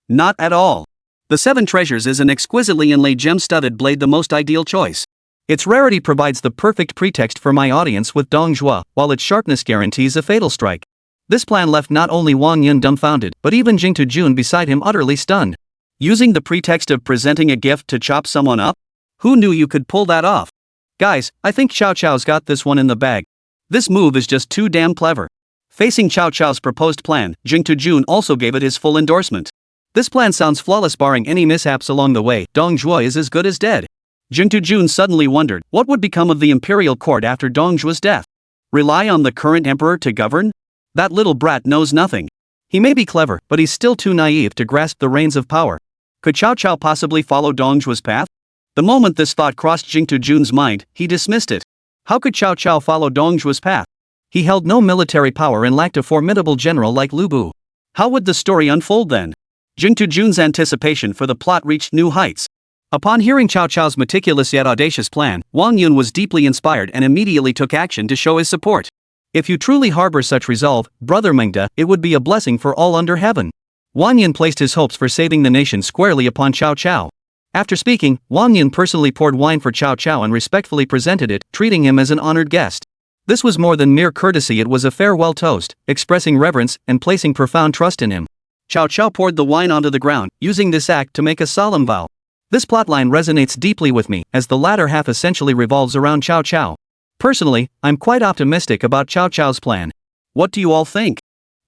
Not at all. The Seven Treasures is an exquisitely inlaid gem-studded blade, the most ideal choice. Its rarity provides the perfect pretext for my audience with Dongjua, while its sharpness guarantees a fatal strike. This plan left not only Wang Yun dumbfounded, but even Jing Jun beside him utterly stunned. Using the pretext of presenting a gift to chop someone up? Who knew you could pull that off? Guys, I think Cao Cao's got this one in the bag. This move is just too damn clever. Facing Cao Cao's proposed plan, Jing Jun also gave it his full endorsement. This plan sounds flawless barring any mishaps along the way. Dongjua is as good as dead. Jing Jun suddenly wondered what would become of the imperial court after Dongjua's death. Rely on the current emperor to govern? That little brat knows nothing. He may be clever, but he's still too naive to grasp the reins of power. Could Cao Cao possibly follow Dongjua's path? The moment this thought crossed Jing Jun's mind, he dismissed it. How could Cao Cao follow Dongjua's path? He held no military power and lacked a formidable general like Lu Bu. How would the story unfold then? Jing Jun's anticipation for the plot reached new heights. Upon hearing Cao Cao's meticulous yet audacious plan, Wang Yun was deeply inspired and immediately took action to show his support. If you truly harbor such resolve, Brother Mengda, it would be a blessing for all under heaven. Wang Yun placed his hopes for saving the nation squarely upon Cao Cao. After speaking, Wang Yun personally poured wine for Cao Cao and respectfully presented it, treating him as an honored guest. This was more than mere courtesy, it was a farewell toast, expressing reverence and placing profound trust in him. Cao Cao poured the wine onto the ground, using this act to make a solemn vow. This plotline resonates deeply with me, as the latter half essentially revolves around Cao Cao. Personally, I'm quite optimistic about Cao Cao's plan. What do you all think?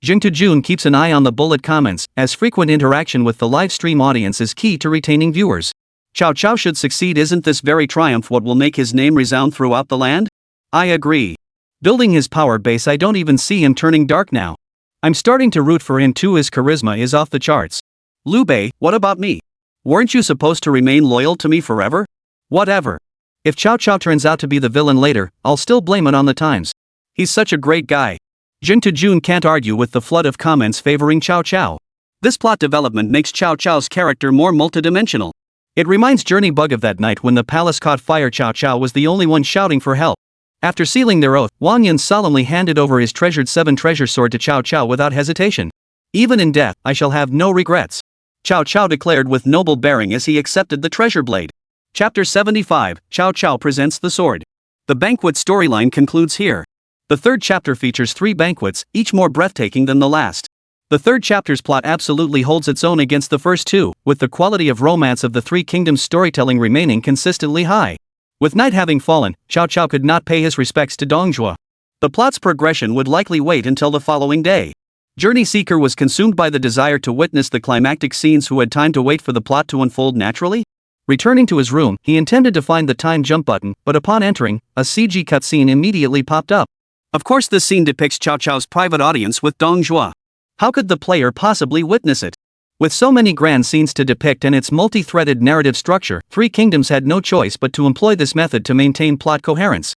Jing Jun keeps an eye on the bullet comments, as frequent interaction with the live stream audience is key to retaining viewers. Cao Cao should succeed. Isn't this very triumph what will make his name resound throughout the land? I agree. Building his power base, I don't even see him turning dark now. I'm starting to root for him too. His charisma is off the charts. Liu Bei, what about me? Weren't you supposed to remain loyal to me forever? Whatever. If Cao Cao turns out to be the villain later, I'll still blame it on the times. He's such a great guy. Jing Jun can't argue with the flood of comments favoring Cao Cao. This plot development makes Cao Cao's character more multidimensional. It reminds Journey Bug of that night when the palace caught fire. Cao Cao was the only one shouting for help. After sealing their oath, Wang Yun solemnly handed over his treasured Seven Treasure sword to Cao Cao without hesitation. Even in death, I shall have no regrets. Cao Cao declared with noble bearing as he accepted the treasure blade. Chapter 75, Cao Cao presents the sword. The banquet storyline concludes here. The third chapter features 3 banquets, each more breathtaking than the last. The third chapter's plot absolutely holds its own against the first 2, with the quality of romance of the Three Kingdoms storytelling remaining consistently high. With night having fallen, Cao Cao could not pay his respects to Dongjua. The plot's progression would likely wait until the following day. Journey Seeker was consumed by the desire to witness the climactic scenes. Who had time to wait for the plot to unfold naturally? Returning to his room, he intended to find the time jump button, but upon entering, a CG cutscene immediately popped up. Of course, this scene depicts Cao Cao's private audience with Dongjua. How could the player possibly witness it? With so many grand scenes to depict and its multi-threaded narrative structure, Three Kingdoms had no choice but to employ this method to maintain plot coherence.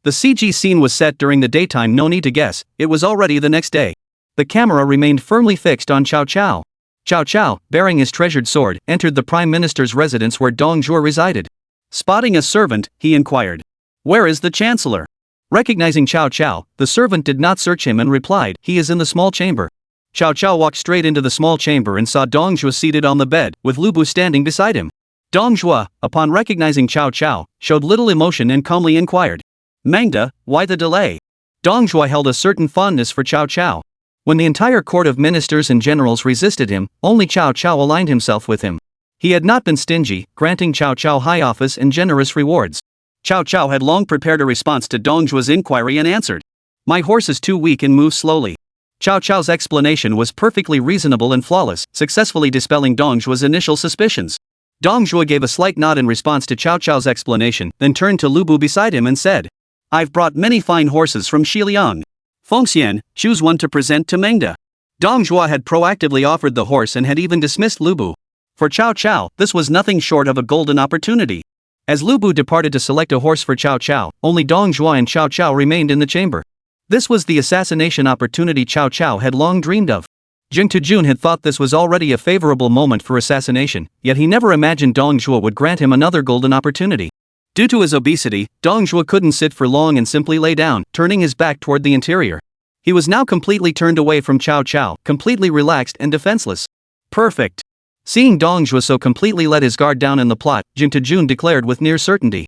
The CG scene was set during the daytime. No need to guess, it was already the next day. The camera remained firmly fixed on Cao Cao. Cao Cao, bearing his treasured sword, entered the Prime Minister's residence where Dongjua resided. Spotting a servant, he inquired, "Where is the Chancellor?" Recognizing Cao Cao, the servant did not search him and replied, "He is in the small chamber." Cao Cao walked straight into the small chamber and saw Dongjua seated on the bed, with Lu Bu standing beside him. Dongjua, upon recognizing Cao Cao, showed little emotion and calmly inquired, Manga, why the delay? Dong Zhuo held a certain fondness for Cao Cao. When the entire court of ministers and generals resisted him, only Cao Cao aligned himself with him. He had not been stingy, granting Cao Cao high office and generous rewards. Cao Cao had long prepared a response to Dong Zhuo's inquiry and answered. My horse is too weak and moves slowly. Cao Cao's explanation was perfectly reasonable and flawless, successfully dispelling Dong Zhuo's initial suspicions. Dong Zhuo gave a slight nod in response to Cao Cao's explanation, then turned to Lu Bu beside him and said, I've brought many fine horses from Xiliang. Fengxian, choose one to present to Mengda. Dong Zhuo had proactively offered the horse and had even dismissed Lu Bu. For Cao Cao, this was nothing short of a golden opportunity. As Lu Bu departed to select a horse for Cao Cao, only Dong Zhuo and Cao Cao remained in the chamber. This was the assassination opportunity Cao Cao had long dreamed of. Jing Tejun had thought this was already a favorable moment for assassination, yet he never imagined Dong Zhuo would grant him another golden opportunity. Due to his obesity, Dong Zhuo couldn't sit for long and simply lay down, turning his back toward the interior. He was now completely turned away from Cao Cao, completely relaxed and defenseless. Perfect. Seeing Dong Zhuo so completely let his guard down in the plot, Jing Tejun declared with near certainty.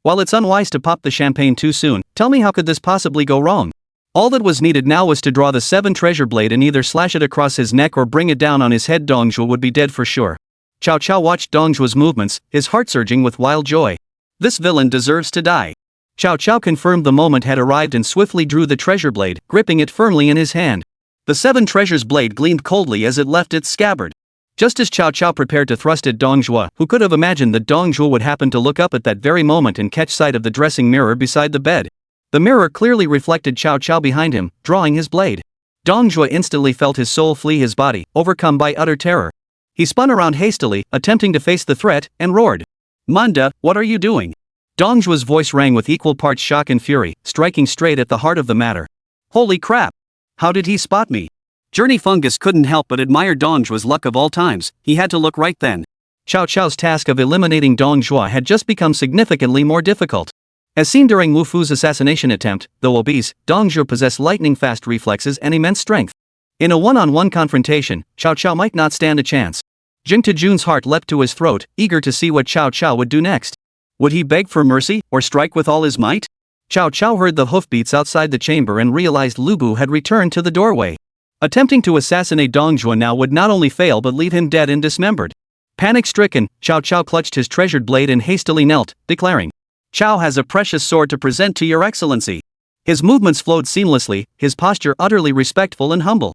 While it's unwise to pop the champagne too soon, tell me how could this possibly go wrong? All that was needed now was to draw the 7 treasure blade and either slash it across his neck or bring it down on his head. Dong Zhuo would be dead for sure. Cao Cao watched Dong Zhuo's movements, his heart surging with wild joy. This villain deserves to die. Cao Cao confirmed the moment had arrived and swiftly drew the treasure blade, gripping it firmly in his hand. The 7 treasures blade gleamed coldly as it left its scabbard. Just as Cao Cao prepared to thrust at Dong Zhuo, who could have imagined that Dong Zhuo would happen to look up at that very moment and catch sight of the dressing mirror beside the bed. The mirror clearly reflected Cao Cao behind him, drawing his blade. Dong Zhuo instantly felt his soul flee his body, overcome by utter terror. He spun around hastily, attempting to face the threat, and roared. Manda, what are you doing? Dong Zhuo's voice rang with equal parts shock and fury, striking straight at the heart of the matter. Holy crap! How did he spot me? Journey Fungus couldn't help but admire Dong Zhuo's luck of all times. He had to look right then. Cao Cao's task of eliminating Dong Zhuo had just become significantly more difficult. As seen during Wu Fu's assassination attempt, though obese, Dong Zhuo possessed lightning-fast reflexes and immense strength. In a one-on-one confrontation, Cao Cao might not stand a chance. Jing Tejun's heart leapt to his throat, eager to see what Cao Cao would do next. Would he beg for mercy, or strike with all his might? Cao Cao heard the hoofbeats outside the chamber and realized Lu Bu had returned to the doorway. Attempting to assassinate Dong Zhuo now would not only fail but leave him dead and dismembered. Panic-stricken, Cao Cao clutched his treasured blade and hastily knelt, declaring, Cao has a precious sword to present to your excellency. His movements flowed seamlessly, his posture utterly respectful and humble.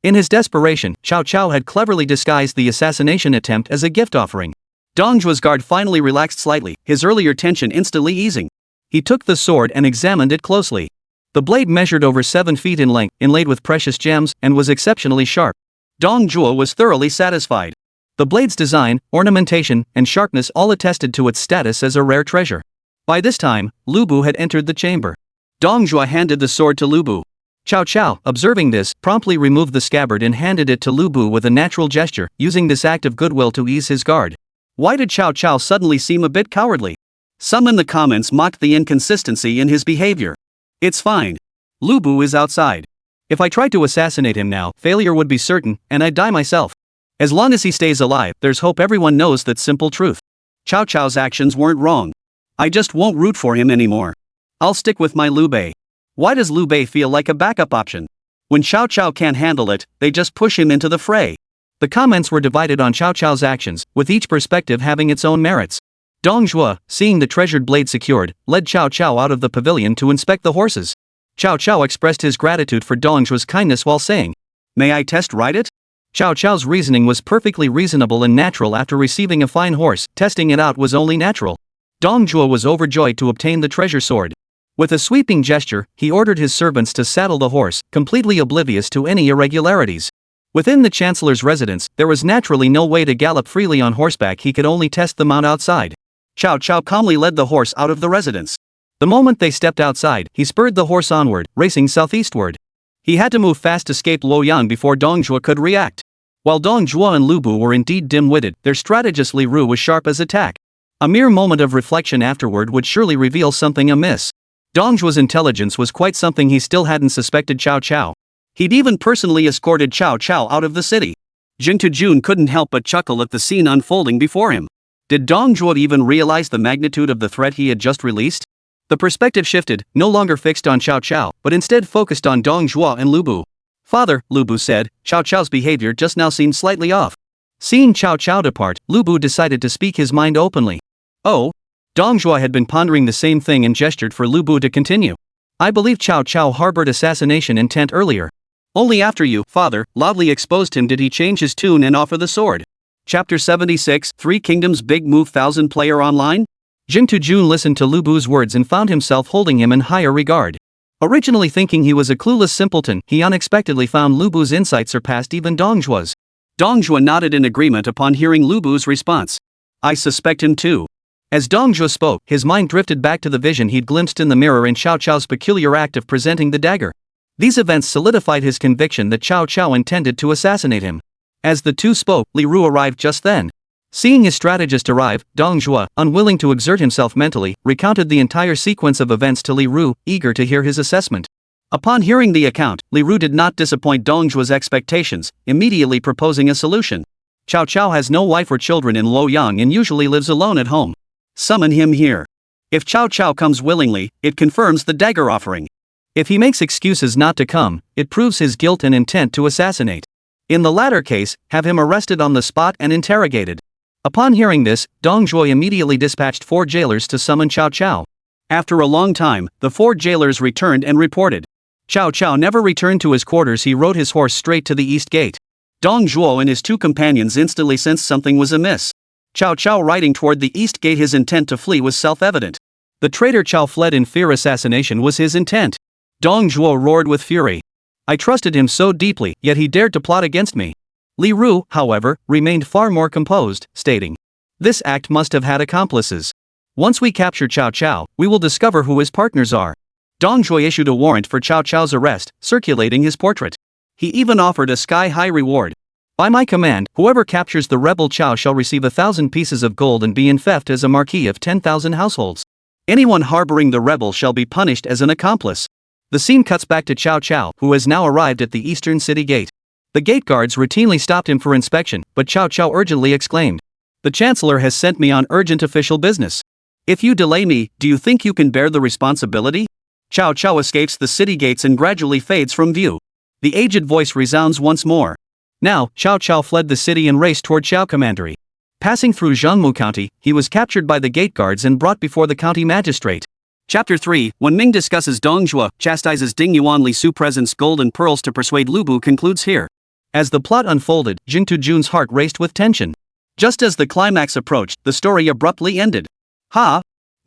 In his desperation, Cao Cao had cleverly disguised the assassination attempt as a gift offering. Dong Zhuo's guard finally relaxed slightly, his earlier tension instantly easing. He took the sword and examined it closely. The blade measured over 7 feet in length, inlaid with precious gems, and was exceptionally sharp. Dong Zhuo was thoroughly satisfied. The blade's design, ornamentation, and sharpness all attested to its status as a rare treasure. By this time, Lu Bu had entered the chamber. Dong Zhuo handed the sword to Lu Bu. Cao Cao, observing this, promptly removed the scabbard and handed it to Lu Bu with a natural gesture, using this act of goodwill to ease his guard. Why did Cao Cao suddenly seem a bit cowardly? Some in the comments mocked the inconsistency in his behavior. It's fine. Lu Bu is outside. If I tried to assassinate him now, failure would be certain, and I'd die myself. As long as he stays alive, there's hope. Everyone knows that simple truth. Cao Cao's actions weren't wrong. I just won't root for him anymore. I'll stick with my Liu Bei. Why does Liu Bei feel like a backup option? When Cao Cao can't handle it, they just push him into the fray. The comments were divided on Cao Cao's actions, with each perspective having its own merits. Dong Zhuo, seeing the treasured blade secured, led Cao Cao out of the pavilion to inspect the horses. Cao Cao expressed his gratitude for Dong Zhuo's kindness while saying, May I test ride it? Cao Cao's reasoning was perfectly reasonable and natural. After receiving a fine horse, testing it out was only natural. Dong Zhuo was overjoyed to obtain the treasure sword. With a sweeping gesture, he ordered his servants to saddle the horse, completely oblivious to any irregularities. Within the chancellor's residence, there was naturally no way to gallop freely on horseback. He could only test the mount outside. Cao Cao calmly led the horse out of the residence. The moment they stepped outside, he spurred the horse onward, racing southeastward. He had to move fast to escape Luoyang before Dong Zhuo could react. While Dong Zhuo and Lu Bu were indeed dim-witted, their strategist Li Ru was sharp as a tack. A mere moment of reflection afterward would surely reveal something amiss. Dong Zhuo's intelligence was quite something. He still hadn't suspected Cao Cao. He'd even personally escorted Cao Cao out of the city. Jing Tejun couldn't help but chuckle at the scene unfolding before him. Did Dong Zhuo even realize the magnitude of the threat he had just released? The perspective shifted, no longer fixed on Cao Cao, but instead focused on Dong Zhuo and Lu Bu. "Father," Lu Bu said, "Cao Cao's behavior just now seemed slightly off." Seeing Cao Cao depart, Lu Bu decided to speak his mind openly. "Oh?" Dong Zhuo had been pondering the same thing and gestured for Lu Bu to continue. "I believe Cao Cao harbored assassination intent earlier. Only after you, father, loudly exposed him did he change his tune and offer the sword." Chapter 76, Three Kingdoms Big Move 1000-player online? Jing Tujun listened to Lu Bu's words and found himself holding him in higher regard. Originally thinking he was a clueless simpleton, he unexpectedly found Lu Bu's insight surpassed even Dong Zhuo's. Dong Zhuo nodded in agreement upon hearing Lu Bu's response. "I suspect him too." As Dong Zhuo spoke, his mind drifted back to the vision he'd glimpsed in the mirror in Cao Cao's peculiar act of presenting the dagger. These events solidified his conviction that Cao Cao intended to assassinate him. As the two spoke, Li Ru arrived just then. Seeing his strategist arrive, Dong Zhuo, unwilling to exert himself mentally, recounted the entire sequence of events to Li Ru, eager to hear his assessment. Upon hearing the account, Li Ru did not disappoint Dong Zhuo's expectations, immediately proposing a solution. "Cao Cao has no wife or children in Luoyang and usually lives alone at home. Summon him here. If Cao Cao comes willingly, it confirms the dagger offering. If he makes excuses not to come, it proves his guilt and intent to assassinate. In the latter case, have him arrested on the spot and interrogated." Upon hearing this, Dong Zhuo immediately dispatched 4 jailers to summon Cao Cao. After a long time, the 4 jailers returned and reported. Cao Cao never returned to his quarters. He rode his horse straight to the east gate. Dong Zhuo and his 2 companions instantly sensed something was amiss. Cao Cao riding toward the east gate, his intent to flee was self-evident. The traitor Cao fled in fear assassination was his intent. Dong Zhuo roared with fury. "I trusted him so deeply, yet he dared to plot against me." Li Ru, however, remained far more composed, stating, "This act must have had accomplices. Once we capture Cao Cao, we will discover who his partners are." Dong Zhuo issued a warrant for Cao Cao's arrest, circulating his portrait. He even offered a sky-high reward. "By my command, whoever captures the rebel Cao shall receive 1,000 pieces of gold and be in theft as a marquis of 10,000 households. Anyone harboring the rebel shall be punished as an accomplice." The scene cuts back to Cao Cao, who has now arrived at the eastern city gate. The gate guards routinely stopped him for inspection, but Cao Cao urgently exclaimed, "The Chancellor has sent me on urgent official business. If you delay me, do you think you can bear the responsibility?" Cao Cao escapes the city gates and gradually fades from view. The aged voice resounds once more. Now, Cao Cao fled the city and raced toward Xiao Commandery. Passing through Zhangmu County, he was captured by the gate guards and brought before the county magistrate. Chapter 3, When Ming discusses Dong Zhuo, chastises Ding Yuan Li Su presents gold and pearls to persuade Lu Bu concludes here. As the plot unfolded, Jing Tujun's heart raced with tension. Just as the climax approached, the story abruptly ended.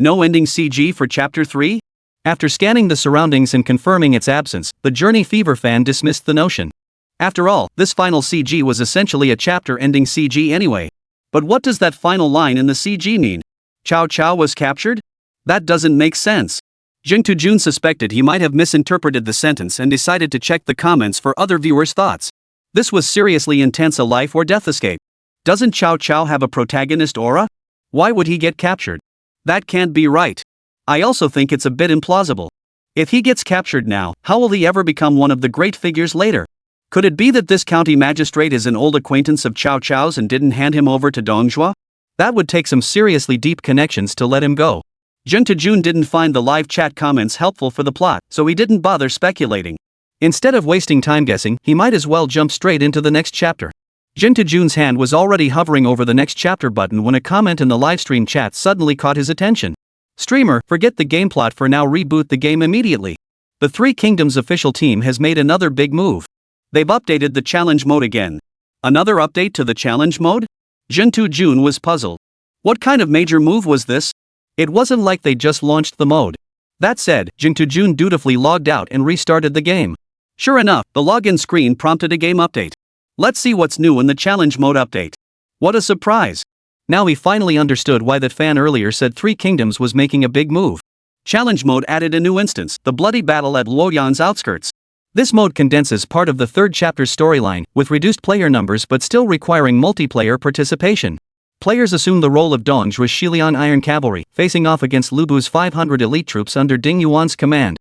No ending CG for Chapter 3? After scanning the surroundings and confirming its absence, the Journey Fever fan dismissed the notion. After all, this final CG was essentially a chapter-ending CG anyway. But what does that final line in the CG mean? Cao Cao was captured? That doesn't make sense. Jing Tujun suspected he might have misinterpreted the sentence and decided to check the comments for other viewers' thoughts. This was seriously intense, a life or death escape. Doesn't Cao Cao have a protagonist aura? Why would he get captured? That can't be right. I also think it's a bit implausible. If he gets captured now, how will he ever become one of the great figures later? Could it be that this county magistrate is an old acquaintance of Cao Cao's and didn't hand him over to Dong Zhuo? That would take some seriously deep connections to let him go. Jing Tujun didn't find the live chat comments helpful for the plot, so he didn't bother speculating. Instead of wasting time guessing, he might as well jump straight into the next chapter. Jing Tujun's hand was already hovering over the next chapter button when a comment in the livestream chat suddenly caught his attention. "Streamer, forget the game plot for now, reboot the game immediately. The Three Kingdoms official team has made another big move. They've updated the challenge mode again." Another update to the challenge mode? Jing Tujun was puzzled. What kind of major move was this? It wasn't like they just launched the mode. That said, Jing Tujun dutifully logged out and restarted the game. Sure enough, the login screen prompted a game update. Let's see what's new in the challenge mode update. What a surprise. Now he finally understood why that fan earlier said Three Kingdoms was making a big move. Challenge mode added a new instance, the bloody battle at Luoyang's outskirts. This mode condenses part of the third chapter's storyline, with reduced player numbers but still requiring multiplayer participation. Players assume the role of Dong Zhuo's Shiliang Iron Cavalry, facing off against Lu Bu's 500 elite troops under Ding Yuan's command.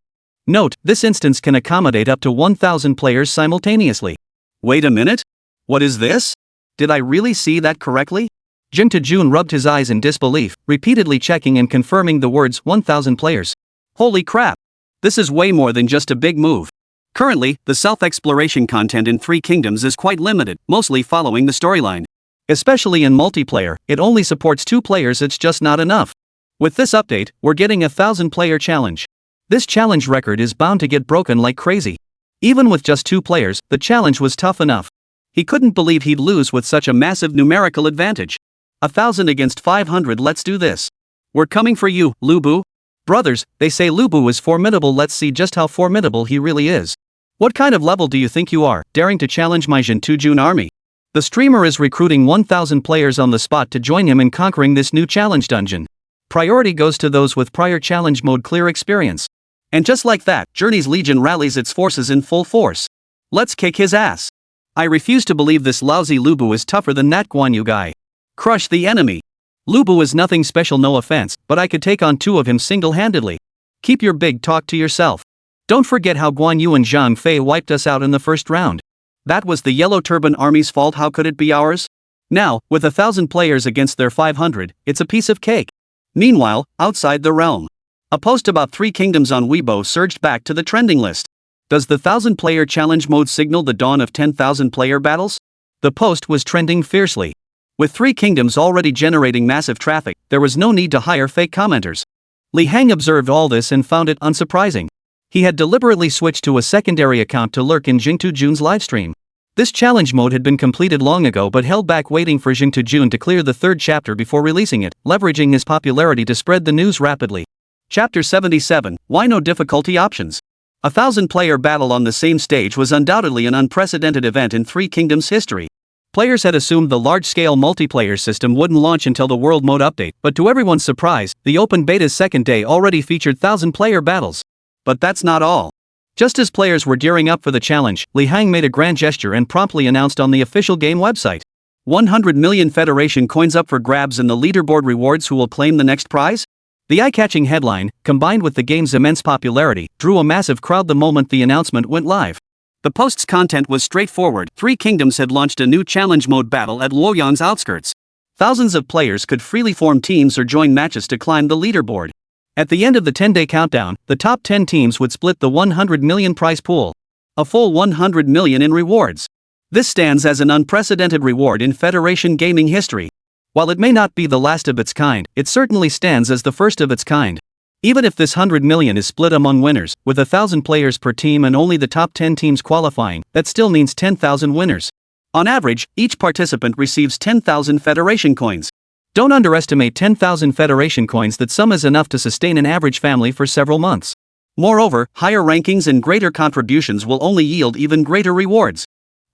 Note, this instance can accommodate up to 1,000 players simultaneously. Wait a minute? What is this? Did I really see that correctly? Jing Tujun rubbed his eyes in disbelief, repeatedly checking and confirming the words 1,000 players. Holy crap! This is way more than just a big move. Currently, the self-exploration content in Three Kingdoms is quite limited, mostly following the storyline. Especially in multiplayer, it only supports 2 players, it's just not enough. With this update, we're getting a 1,000-player challenge. This challenge record is bound to get broken like crazy. Even with just 2 players, the challenge was tough enough. He couldn't believe he'd lose with such a massive numerical advantage. 1,000 against 500, let's do this. We're coming for you, Lubu. Brothers, they say Lubu is formidable, let's see just how formidable he really is. What kind of level do you think you are, daring to challenge my Jin army? The streamer is recruiting 1,000 players on the spot to join him in conquering this new challenge dungeon. Priority goes to those with prior challenge mode clear experience. And just like that, Journey's Legion rallies its forces in full force. Let's kick his ass. I refuse to believe this lousy Lubu is tougher than that Guan Yu guy. Crush the enemy. Lubu is nothing special, no offense, but I could take on 2 of him single-handedly. Keep your big talk to yourself. Don't forget how Guan Yu and Zhang Fei wiped us out in the first round. That was the Yellow Turban Army's fault, how could it be ours? Now, with 1,000 players against their 500, it's a piece of cake. Meanwhile, outside the realm, a post about Three Kingdoms on Weibo surged back to the trending list. Does the 1,000-player challenge mode signal the dawn of 10,000-player battles? The post was trending fiercely. With Three Kingdoms already generating massive traffic, there was no need to hire fake commenters. Lí Héng observed all this and found it unsurprising. He had deliberately switched to a secondary account to lurk in Jingtujun's livestream. This challenge mode had been completed long ago but held back, waiting for Jingtujun to clear the 3rd chapter before releasing it, leveraging his popularity to spread the news rapidly. Chapter 77, Why No Difficulty Options? A 1,000-player battle on the same stage was undoubtedly an unprecedented event in Three Kingdoms history. Players had assumed the large-scale multiplayer system wouldn't launch until the World Mode update, but to everyone's surprise, the open beta's second day already featured 1,000-player battles. But that's not all. Just as players were gearing up for the challenge, Lí Héng made a grand gesture and promptly announced on the official game website. 100 million Federation coins up for grabs and the leaderboard rewards. Who will claim the next prize? The eye-catching headline, combined with the game's immense popularity, drew a massive crowd the moment the announcement went live. The post's content was straightforward. Three Kingdoms had launched a new challenge mode battle at Luoyang's outskirts. Thousands of players could freely form teams or join matches to climb the leaderboard. At the end of the 10-day countdown, the top 10 teams would split the 100 million prize pool. A full 100 million in rewards. This stands as an unprecedented reward in Federation gaming history. While it may not be the last of its kind, it certainly stands as the first of its kind. Even if this 100 million is split among winners, with 1,000 players per team and only the top 10 teams qualifying, that still means 10,000 winners. On average, each participant receives 10,000 Federation coins. Don't underestimate 10,000 Federation coins. That sum is enough to sustain an average family for several months. Moreover, higher rankings and greater contributions will only yield even greater rewards.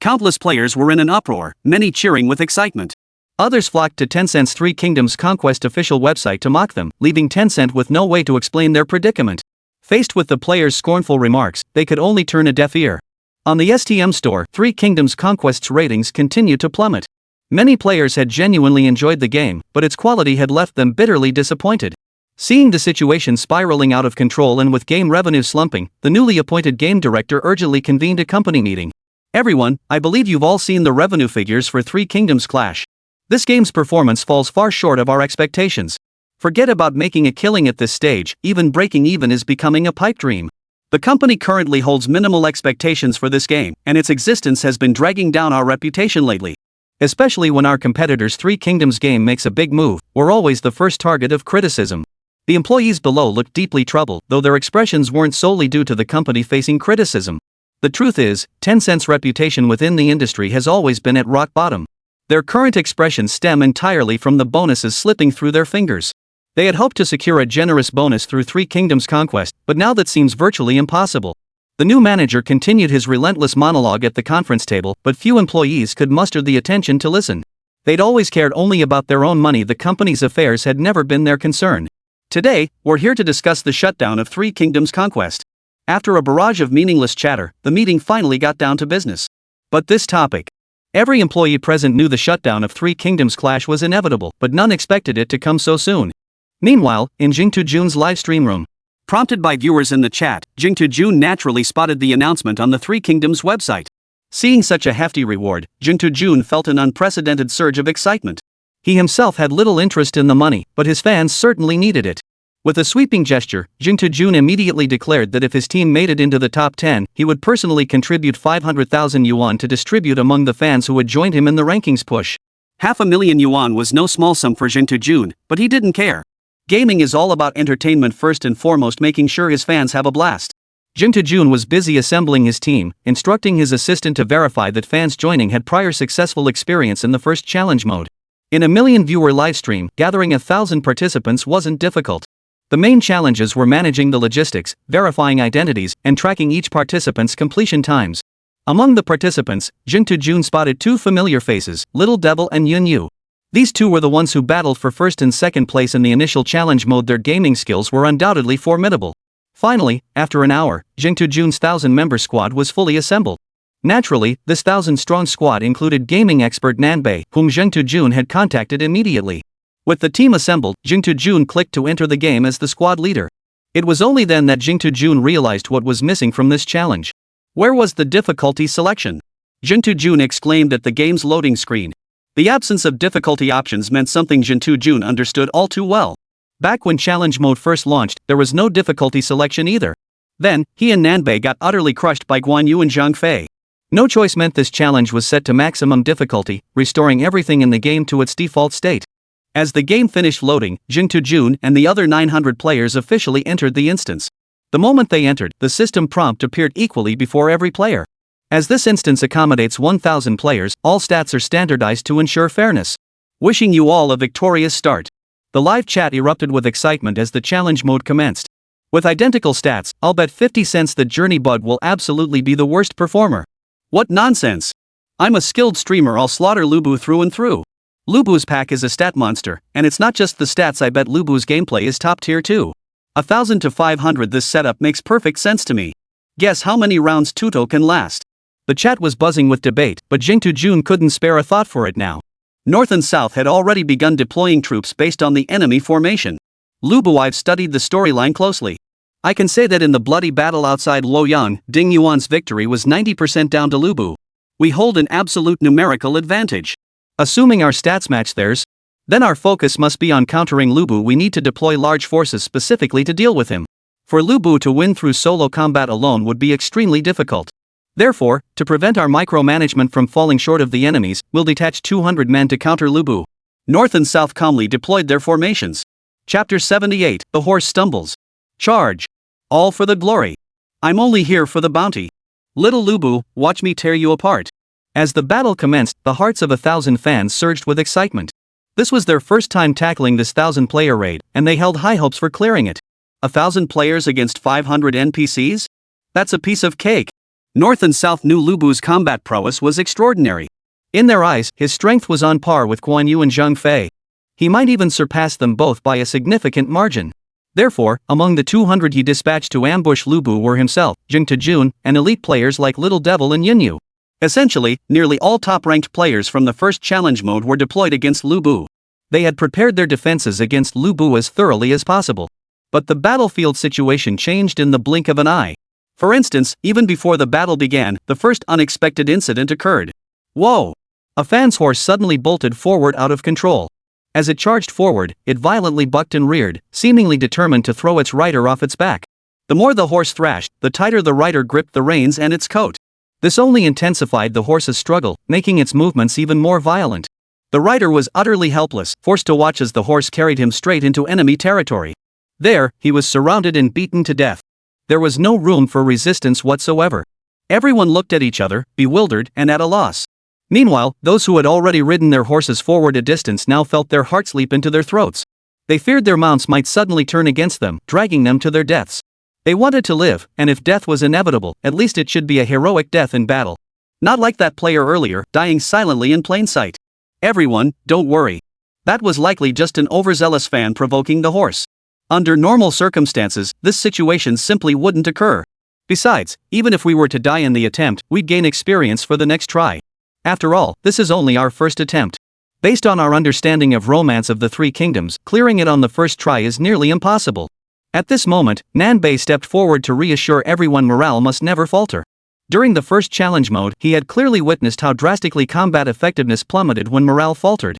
Countless players were in an uproar, many cheering with excitement. Others flocked to Tencent's Three Kingdoms Conquest official website to mock them, leaving Tencent with no way to explain their predicament. Faced with the players' scornful remarks, they could only turn a deaf ear. On the STM store, Three Kingdoms Conquest's ratings continued to plummet. Many players had genuinely enjoyed the game, but its quality had left them bitterly disappointed. Seeing the situation spiraling out of control and with game revenue slumping, the newly appointed game director urgently convened a company meeting. Everyone, I believe you've all seen the revenue figures for Three Kingdoms Clash. This game's performance falls far short of our expectations. Forget about making a killing at this stage, even breaking even is becoming a pipe dream. The company currently holds minimal expectations for this game, and its existence has been dragging down our reputation lately. Especially when our competitor's Three Kingdoms game makes a big move, we're always the first target of criticism. The employees below looked deeply troubled, though their expressions weren't solely due to the company facing criticism. The truth is, Tencent's reputation within the industry has always been at rock bottom. Their current expressions stem entirely from the bonuses slipping through their fingers. They had hoped to secure a generous bonus through Three Kingdoms Conquest, but now that seems virtually impossible. The new manager continued his relentless monologue at the conference table, but few employees could muster the attention to listen. They'd always cared only about their own money. The company's affairs had never been their concern. Today, we're here to discuss the shutdown of Three Kingdoms Conquest. After a barrage of meaningless chatter, the meeting finally got down to business. But this topic. Every employee present knew the shutdown of Three Kingdoms Clash was inevitable, but none expected it to come so soon. Meanwhile, in Jingtujun's livestream room, prompted by viewers in the chat, Jingtujun naturally spotted the announcement on the Three Kingdoms website. Seeing such a hefty reward, Jingtujun felt an unprecedented surge of excitement. He himself had little interest in the money, but his fans certainly needed it. With a sweeping gesture, Jing Jun immediately declared that if his team made it into the top 10, he would personally contribute 500,000 yuan to distribute among the fans who had joined him in the rankings push. 500,000 yuan was no small sum for Jing Jun, but he didn't care. Gaming is all about entertainment first and foremost, making sure his fans have a blast. Jing Jun was busy assembling his team, instructing his assistant to verify that fans joining had prior successful experience in the first challenge mode. In a 1 million viewer livestream, gathering 1,000 participants wasn't difficult. The main challenges were managing the logistics, verifying identities, and tracking each participant's completion times. Among the participants, Jing Jun spotted 2 familiar faces, Little Devil and Yun Yu. These 2 were the ones who battled for first and second place in the initial challenge mode. Their gaming skills were undoubtedly formidable. Finally, after an hour, Jing Jun's 1,000-member squad was fully assembled. Naturally, this 1,000-strong squad included gaming expert Nanbei, whom Jing Jun had contacted immediately. With the team assembled, Jing Jun clicked to enter the game as the squad leader. It was only then that Jing Jun realized what was missing from this challenge. Where was the difficulty selection? Jing Jun exclaimed at the game's loading screen. The absence of difficulty options meant something Jing Jun understood all too well. Back when challenge mode first launched, there was no difficulty selection either. Then, he and Nanbei got utterly crushed by Guan Yu and Zhang Fei. No choice meant this challenge was set to maximum difficulty, restoring everything in the game to its default state. As the game finished loading, Jing Jun and the other 900 players officially entered the instance. The moment they entered, the system prompt appeared equally before every player. As this instance accommodates 1,000 players, all stats are standardized to ensure fairness. Wishing you all a victorious start. The live chat erupted with excitement as the challenge mode commenced. With identical stats, I'll bet 50 cents that Journey Bud will absolutely be the worst performer. What nonsense! I'm a skilled streamer, I'll slaughter Lubu through and through. Lubu's pack is a stat monster, and it's not just the stats, I bet Lubu's gameplay is top tier too. 1,000 to 500, this setup makes perfect sense to me. Guess how many rounds Tuto can last? The chat was buzzing with debate, but Jing Jun couldn't spare a thought for it now. North and South had already begun deploying troops based on the enemy formation. Lubu, I've studied the storyline closely. I can say that in the bloody battle outside Luoyang, Ding Yuan's victory was 90% down to Lubu. We hold an absolute numerical advantage. Assuming our stats match theirs, then our focus must be on countering Lubu. We need to deploy large forces specifically to deal with him. For Lubu to win through solo combat alone would be extremely difficult. Therefore, to prevent our micromanagement from falling short of the enemies, we'll detach 200 men to counter Lubu. North and South calmly deployed their formations. Chapter 78, The Horse Stumbles. Charge! All for the glory. I'm only here for the bounty. Little Lubu, watch me tear you apart. As the battle commenced, the hearts of 1,000 fans surged with excitement. This was their first time tackling this 1,000-player raid, and they held high hopes for clearing it. 1,000 players against 500 NPCs? That's a piece of cake. North and South knew Lubu's combat prowess was extraordinary. In their eyes, his strength was on par with Guan Yu and Zhang Fei. He might even surpass them both by a significant margin. Therefore, among the 200 he dispatched to ambush Lubu were himself, Jing Jun, and elite players like Little Devil and Yun Yu. Essentially, nearly all top-ranked players from the first challenge mode were deployed against Lubu. They had prepared their defenses against Lubu as thoroughly as possible. But the battlefield situation changed in the blink of an eye. For instance, even before the battle began, the first unexpected incident occurred. Whoa! A fan's horse suddenly bolted forward out of control. As it charged forward, it violently bucked and reared, seemingly determined to throw its rider off its back. The more the horse thrashed, the tighter the rider gripped the reins and its coat. This only intensified the horse's struggle, making its movements even more violent. The rider was utterly helpless, forced to watch as the horse carried him straight into enemy territory. There, he was surrounded and beaten to death. There was no room for resistance whatsoever. Everyone looked at each other, bewildered and at a loss. Meanwhile, those who had already ridden their horses forward a distance now felt their hearts leap into their throats. They feared their mounts might suddenly turn against them, dragging them to their deaths. They wanted to live, and if death was inevitable, at least it should be a heroic death in battle. Not like that player earlier, dying silently in plain sight. Everyone, don't worry. That was likely just an overzealous fan provoking the horse. Under normal circumstances, this situation simply wouldn't occur. Besides, even if we were to die in the attempt, we'd gain experience for the next try. After all, this is only our first attempt. Based on our understanding of Romance of the Three Kingdoms, clearing it on the first try is nearly impossible. At this moment, Nanbei stepped forward to reassure everyone morale must never falter. During the first challenge mode, he had clearly witnessed how drastically combat effectiveness plummeted when morale faltered.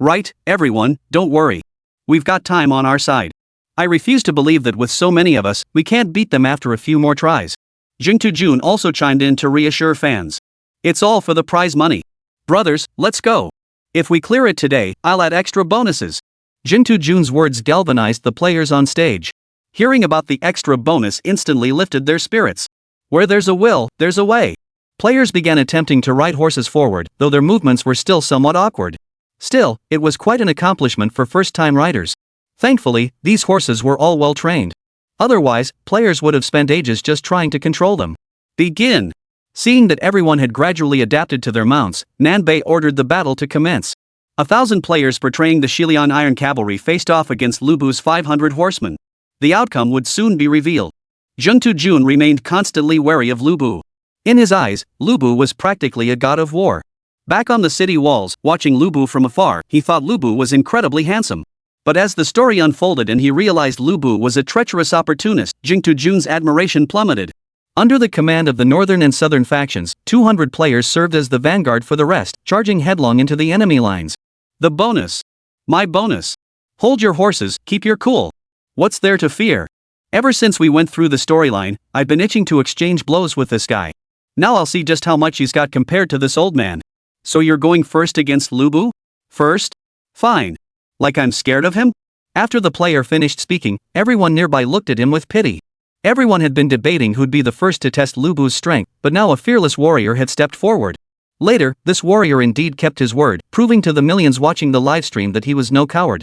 Right, everyone, don't worry. We've got time on our side. I refuse to believe that with so many of us, we can't beat them after a few more tries. Jung also chimed in to reassure fans. It's all for the prize money. Brothers, let's go. If we clear it today, I'll add extra bonuses. Jun's words galvanized the players on stage. Hearing about the extra bonus instantly lifted their spirits. Where there's a will, there's a way. Players began attempting to ride horses forward, though their movements were still somewhat awkward. Still, it was quite an accomplishment for first-time riders. Thankfully, these horses were all well-trained. Otherwise, players would have spent ages just trying to control them. Begin! Seeing that everyone had gradually adapted to their mounts, Nanbei ordered the battle to commence. 1,000 players portraying the Shilian Iron Cavalry faced off against Lu Bu's 500 horsemen. The outcome would soon be revealed. Jun remained constantly wary of Lu Bu. In his eyes, Lu Bu was practically a god of war. Back on the city walls, watching Lu Bu from afar, he thought Lu Bu was incredibly handsome. But as the story unfolded and he realized Lu Bu was a treacherous opportunist, Jun's admiration plummeted. Under the command of the northern and southern factions, 200 players served as the vanguard for the rest, charging headlong into the enemy lines. The bonus. My bonus. Hold your horses, keep your cool. What's there to fear? Ever since we went through the storyline, I've been itching to exchange blows with this guy. Now I'll see just how much he's got compared to this old man. So you're going first against Lu Bu? First? Fine. Like I'm scared of him? After the player finished speaking, everyone nearby looked at him with pity. Everyone had been debating who'd be the first to test Lu Bu's strength, but now a fearless warrior had stepped forward. Later, this warrior indeed kept his word, proving to the millions watching the livestream that he was no coward.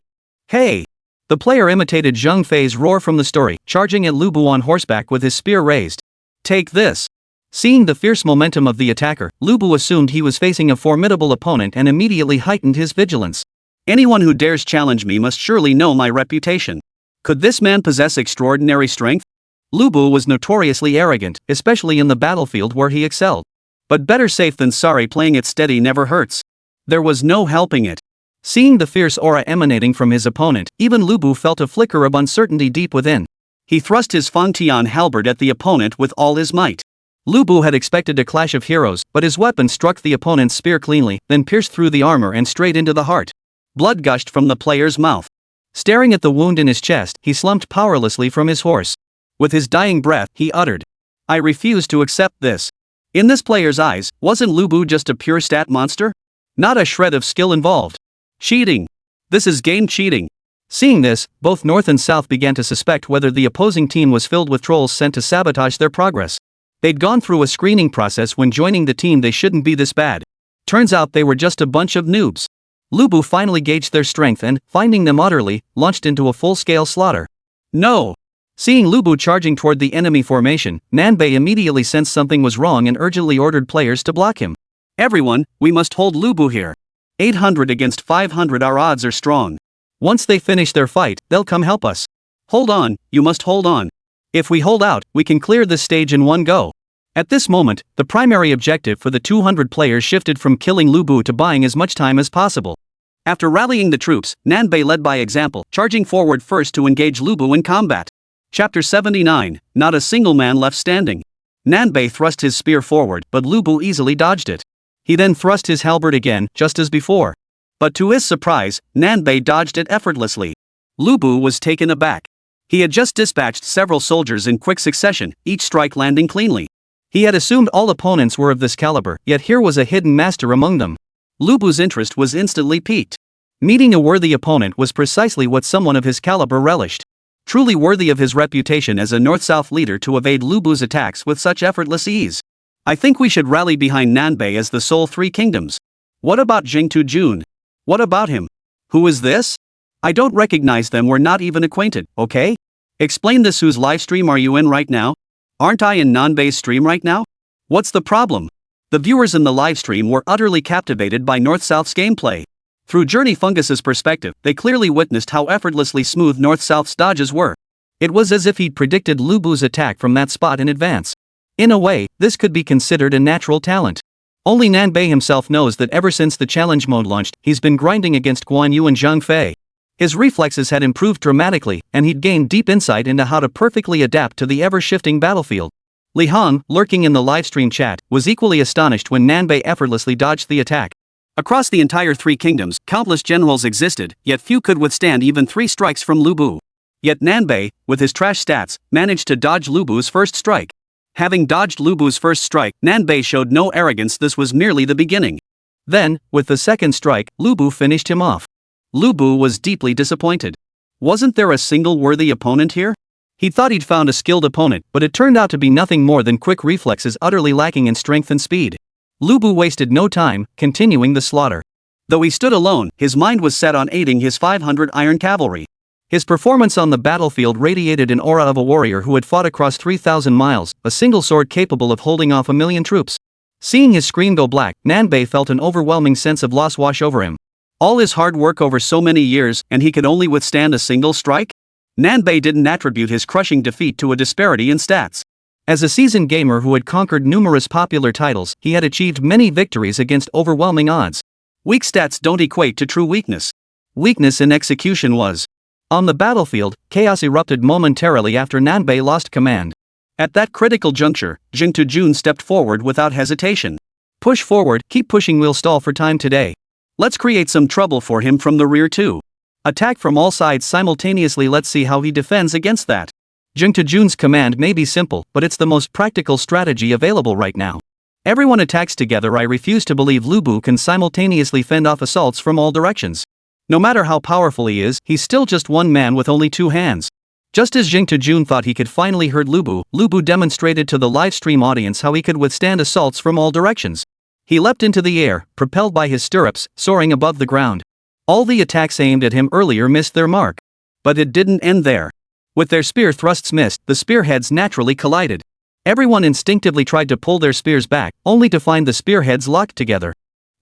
Hey! The player imitated Zheng Fei's roar from the story, charging at Lu Bu on horseback with his spear raised. Take this! Seeing the fierce momentum of the attacker, Lu Bu assumed he was facing a formidable opponent and immediately heightened his vigilance. Anyone who dares challenge me must surely know my reputation. Could this man possess extraordinary strength? Lu Bu was notoriously arrogant, especially in the battlefield where he excelled. But better safe than sorry, playing it steady never hurts. There was no helping it. Seeing the fierce aura emanating from his opponent, even Lu Bu felt a flicker of uncertainty deep within. He thrust his Fangtian halberd at the opponent with all his might. Lu Bu had expected a clash of heroes, but his weapon struck the opponent's spear cleanly, then pierced through the armor and straight into the heart. Blood gushed from the player's mouth. Staring at the wound in his chest, he slumped powerlessly from his horse. With his dying breath, he uttered, "I refuse to accept this." In this player's eyes, wasn't Lu Bu just a pure stat monster? Not a shred of skill involved. Cheating. This is game cheating. Seeing this, both North and South began to suspect whether the opposing team was filled with trolls sent to sabotage their progress. They'd gone through a screening process when joining the team. They shouldn't be this bad. Turns out they were just a bunch of noobs. Lu Bu finally gauged their strength and, finding them utterly, launched into a full-scale slaughter. No! Seeing Lu Bu charging toward the enemy formation, Nanbei immediately sensed something was wrong and urgently ordered players to block him. Everyone, we must hold Lu Bu here. 800 against 500, our odds are strong. Once they finish their fight, they'll come help us. Hold on, you must hold on. If we hold out, we can clear this stage in one go. At this moment, the primary objective for the 200 players shifted from killing Lu Bu to buying as much time as possible. After rallying the troops, Nanbei led by example, charging forward first to engage Lu Bu in combat. Chapter 79, Not a single man left standing. Nanbei thrust his spear forward, but Lu Bu easily dodged it. He then thrust his halberd again, just as before. But to his surprise, Nanbei dodged it effortlessly. Lu Bu was taken aback. He had just dispatched several soldiers in quick succession, each strike landing cleanly. He had assumed all opponents were of this caliber, yet here was a hidden master among them. Lu Bu's interest was instantly piqued. Meeting a worthy opponent was precisely what someone of his caliber relished. Truly worthy of his reputation as a North-South leader to evade Lu Bu's attacks with such effortless ease. I think we should rally behind Nanbei as the sole three kingdoms. What about Jun? What about him? Who is this? I don't recognize them, we're not even acquainted, okay? Explain this. Whose livestream are you in right now? Aren't I in Nanbei's stream right now? What's the problem? The viewers in the livestream were utterly captivated by North-South's gameplay. Through Journey Fungus's perspective, they clearly witnessed how effortlessly smooth North-South's dodges were. It was as if he'd predicted Lu Bu's attack from that spot in advance. In a way, this could be considered a natural talent. Only Nanbei himself knows that ever since the challenge mode launched, he's been grinding against Guan Yu and Zheng Fei. His reflexes had improved dramatically, and he'd gained deep insight into how to perfectly adapt to the ever-shifting battlefield. Lí Héng, lurking in the livestream chat, was equally astonished when Nanbei effortlessly dodged the attack. Across the entire three kingdoms, countless generals existed, yet few could withstand even 3 strikes from Lu Bu. Yet Nanbei, with his trash stats, managed to dodge Lu Bu's first strike. Having dodged Lu Bu's first strike, Nanbei showed no arrogance. This was merely the beginning. Then, with the second strike, Lu Bu finished him off. Lu Bu was deeply disappointed. Wasn't there a single worthy opponent here? He thought he'd found a skilled opponent, but it turned out to be nothing more than quick reflexes utterly lacking in strength and speed. Lu Bu wasted no time, continuing the slaughter. Though he stood alone, his mind was set on aiding his 500 iron cavalry. His performance on the battlefield radiated an aura of a warrior who had fought across 3,000 miles, a single sword capable of holding off 1,000,000 troops. Seeing his screen go black, Nanbei felt an overwhelming sense of loss wash over him. All his hard work over so many years, and he could only withstand a single strike? Nanbei didn't attribute his crushing defeat to a disparity in stats. As a seasoned gamer who had conquered numerous popular titles, he had achieved many victories against overwhelming odds. Weak stats don't equate to true weakness. Weakness in execution was. On the battlefield, chaos erupted momentarily after Nanbei lost command. At that critical juncture, Jing Tujun stepped forward without hesitation. Push forward, keep pushing, we'll stall for time today. Let's create some trouble for him from the rear too. Attack from all sides simultaneously, let's see how he defends against that. Jing Tujun's command may be simple, but it's the most practical strategy available right now. Everyone attacks together. I refuse to believe Lu Bu can simultaneously fend off assaults from all directions. No matter how powerful he is, he's still just one man with only two hands. Just as Jing Tujun thought he could finally hurt Lu Bu demonstrated to the livestream audience how he could withstand assaults from all directions. He leapt into the air, propelled by his stirrups, soaring above the ground. All the attacks aimed at him earlier missed their mark. But it didn't end there. With their spear thrusts missed, the spearheads naturally collided. Everyone instinctively tried to pull their spears back, only to find the spearheads locked together.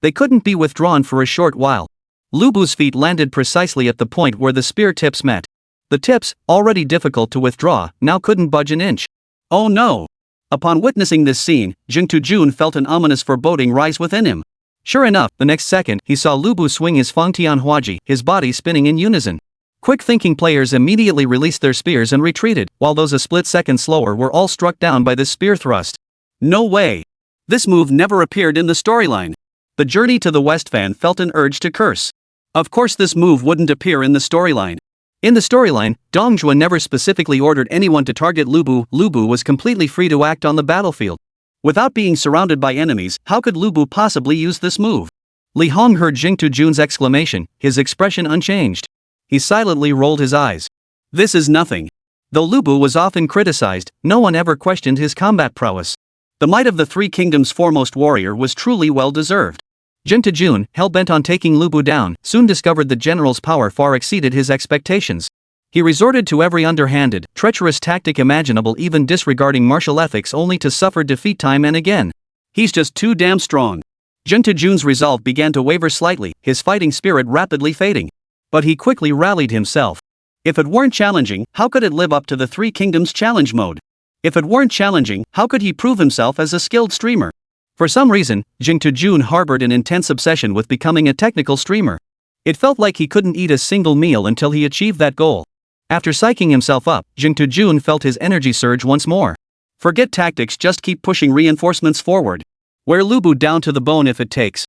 They couldn't be withdrawn for a short while. Lu Bu's feet landed precisely at the point where the spear tips met. The tips, already difficult to withdraw, now couldn't budge an inch. Oh no! Upon witnessing this scene, Jing Tujun felt an ominous foreboding rise within him. Sure enough, the next second, he saw Lu Bu swing his Fangtian Huaji, his body spinning in unison. Quick-thinking players immediately released their spears and retreated, while those a split second slower were all struck down by this spear thrust. No way! This move never appeared in the storyline. The Journey to the West fan felt an urge to curse. Of course this move wouldn't appear in the storyline. In the storyline, Dong Zhuo never specifically ordered anyone to target Lu Bu. Lu Bu was completely free to act on the battlefield. Without being surrounded by enemies, how could Lu Bu possibly use this move? Lí Héng heard Jing Tujun's exclamation, his expression unchanged. He silently rolled his eyes. This is nothing. Though Lu Bu was often criticized, no one ever questioned his combat prowess. The might of the Three Kingdoms' foremost warrior was truly well deserved. Jing Tujun, hell-bent on taking Lu Bu down, soon discovered the general's power far exceeded his expectations. He resorted to every underhanded, treacherous tactic imaginable, even disregarding martial ethics, only to suffer defeat time and again. He's just too damn strong. Jing Tujun's resolve began to waver slightly, his fighting spirit rapidly fading. But he quickly rallied himself. If it weren't challenging, how could it live up to the Three Kingdoms challenge mode? If it weren't challenging, how could he prove himself as a skilled streamer? For some reason, Jing Tujun harbored an intense obsession with becoming a technical streamer. It felt like he couldn't eat a single meal until he achieved that goal. After psyching himself up, Jing Tujun felt his energy surge once more. Forget tactics, just keep pushing reinforcements forward. Wear Lu Bu down to the bone if it takes.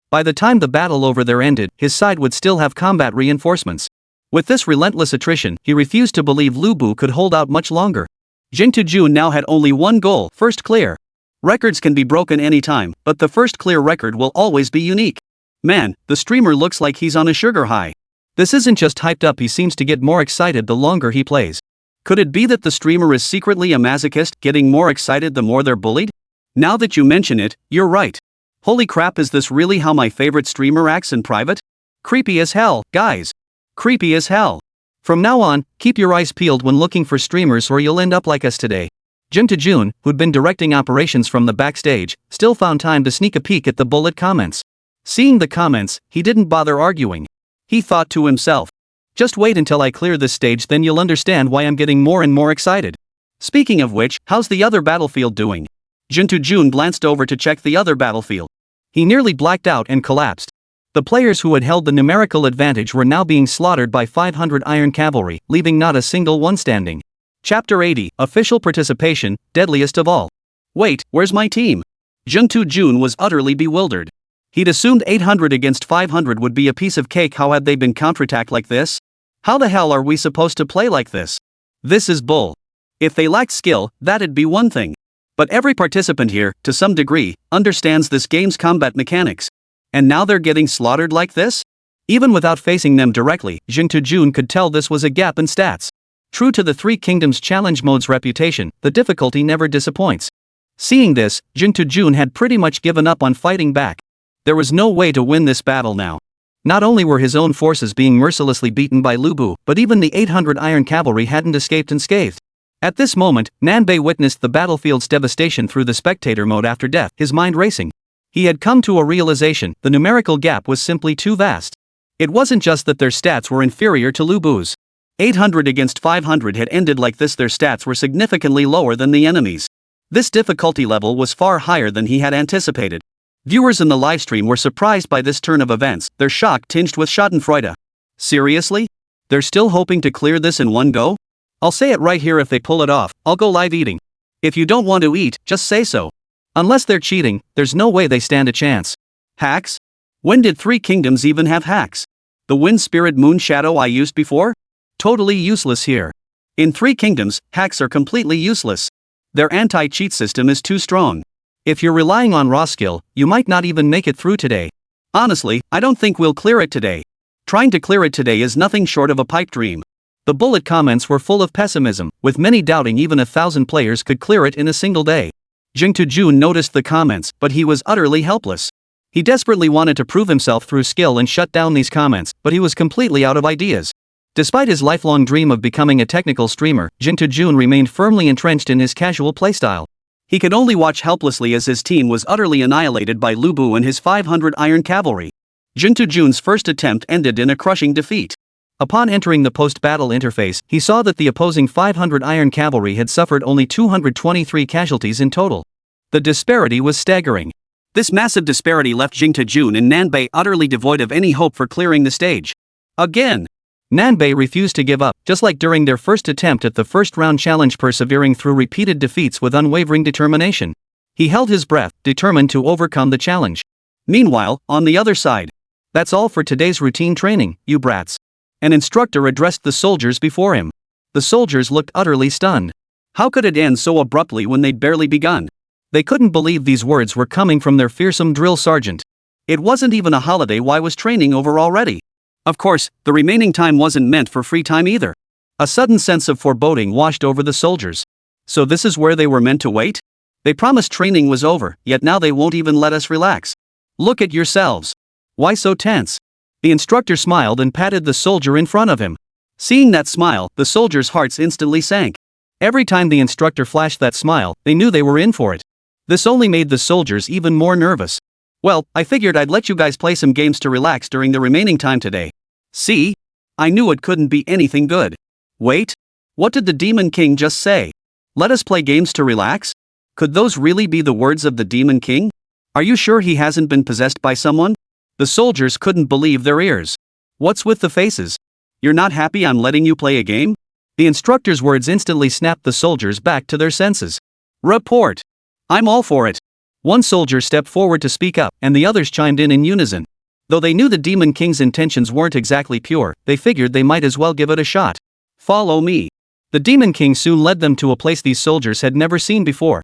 By the time the battle over there ended, his side would still have combat reinforcements. With this relentless attrition, he refused to believe Lu Bu could hold out much longer. Jing Tujun now had only one goal: first clear. Records can be broken anytime, but the first clear record will always be unique. Man, the streamer looks like he's on a sugar high. This isn't just hyped up, he seems to get more excited the longer he plays. Could it be that the streamer is secretly a masochist, getting more excited the more they're bullied? Now that you mention it, you're right. Holy crap, is this really how my favorite streamer acts in private? Creepy as hell, guys. Creepy as hell. From now on, keep your eyes peeled when looking for streamers or you'll end up like us today. Jing Tujun, who'd been directing operations from the backstage, still found time to sneak a peek at the bullet comments. Seeing the comments, he didn't bother arguing. He thought to himself, just wait until I clear this stage, then you'll understand why I'm getting more and more excited. Speaking of which, how's the other battlefield doing? Jing Tujun glanced over to check the other battlefield. He nearly blacked out and collapsed. The players who had held the numerical advantage were now being slaughtered by 500 iron cavalry, leaving not a single one standing. Chapter 80, Official Participation, Deadliest of All. Wait, where's my team? Jing Tujun was utterly bewildered. He'd assumed 800 against 500 would be a piece of cake. How had they been counterattacked like this? How the hell are we supposed to play like this? This is bull. If they lacked skill, that'd be one thing. But every participant here, to some degree, understands this game's combat mechanics. And now they're getting slaughtered like this? Even without facing them directly, Jing Tujun could tell this was a gap in stats. True to the Three Kingdoms challenge mode's reputation, the difficulty never disappoints. Seeing this, Jing Tujun had pretty much given up on fighting back. There was no way to win this battle now. Not only were his own forces being mercilessly beaten by Lu Bu, but even the 800 Iron Cavalry hadn't escaped unscathed. At this moment, Nanbei witnessed the battlefield's devastation through the spectator mode after death, his mind racing. He had come to a realization: the numerical gap was simply too vast. It wasn't just that their stats were inferior to Lu Bu's. 800 against 500 had ended like this. Their stats were significantly lower than the enemy's. This difficulty level was far higher than he had anticipated. Viewers in the livestream were surprised by this turn of events, their shock tinged with schadenfreude. Seriously? They're still hoping to clear this in one go? I'll say it right here: if they pull it off, I'll go live eating. If you don't want to eat, just say so. Unless they're cheating, there's no way they stand a chance. Hacks? When did Three Kingdoms even have hacks? The Wind Spirit Moon Shadow I used before? Totally useless here. In Three Kingdoms, hacks are completely useless. Their anti-cheat system is too strong. If you're relying on raw skill, you might not even make it through today. Honestly, I don't think we'll clear it today. Trying to clear it today is nothing short of a pipe dream. The bullet comments were full of pessimism, with many doubting even 1,000 players could clear it in a single day. Jing Tujun noticed the comments, but he was utterly helpless. He desperately wanted to prove himself through skill and shut down these comments, but he was completely out of ideas. Despite his lifelong dream of becoming a technical streamer, Jing Tujun remained firmly entrenched in his casual playstyle. He could only watch helplessly as his team was utterly annihilated by Lu Bu and his 500 Iron Cavalry. Jing Tujun's first attempt ended in a crushing defeat. Upon entering the post-battle interface, he saw that the opposing 500 Iron Cavalry had suffered only 223 casualties in total. The disparity was staggering. This massive disparity left Jing Tujun and Nanbei utterly devoid of any hope for clearing the stage. Again! Nanbei refused to give up, just like during their first attempt at the first round challenge, persevering through repeated defeats with unwavering determination. He held his breath, determined to overcome the challenge. Meanwhile, on the other side. That's all for today's routine training, you brats. An instructor addressed the soldiers before him. The soldiers looked utterly stunned. How could it end so abruptly when they'd barely begun? They couldn't believe these words were coming from their fearsome drill sergeant. It wasn't even a holiday. Why was training over already? Of course, the remaining time wasn't meant for free time either. A sudden sense of foreboding washed over the soldiers. So this is where they were meant to wait? They promised training was over, yet now they won't even let us relax. Look at yourselves. Why so tense? The instructor smiled and patted the soldier in front of him. Seeing that smile, the soldiers' hearts instantly sank. Every time the instructor flashed that smile, they knew they were in for it. This only made the soldiers even more nervous. Well, I figured I'd let you guys play some games to relax during the remaining time today. See? I knew it couldn't be anything good. Wait? What did the Demon King just say? Let us play games to relax? Could those really be the words of the Demon King? Are you sure he hasn't been possessed by someone? The soldiers couldn't believe their ears. What's with the faces? You're not happy I'm letting you play a game? The instructor's words instantly snapped the soldiers back to their senses. Report. I'm all for it. One soldier stepped forward to speak up, and the others chimed in unison. Though they knew the Demon King's intentions weren't exactly pure, they figured they might as well give it a shot. Follow me. The Demon King soon led them to a place these soldiers had never seen before.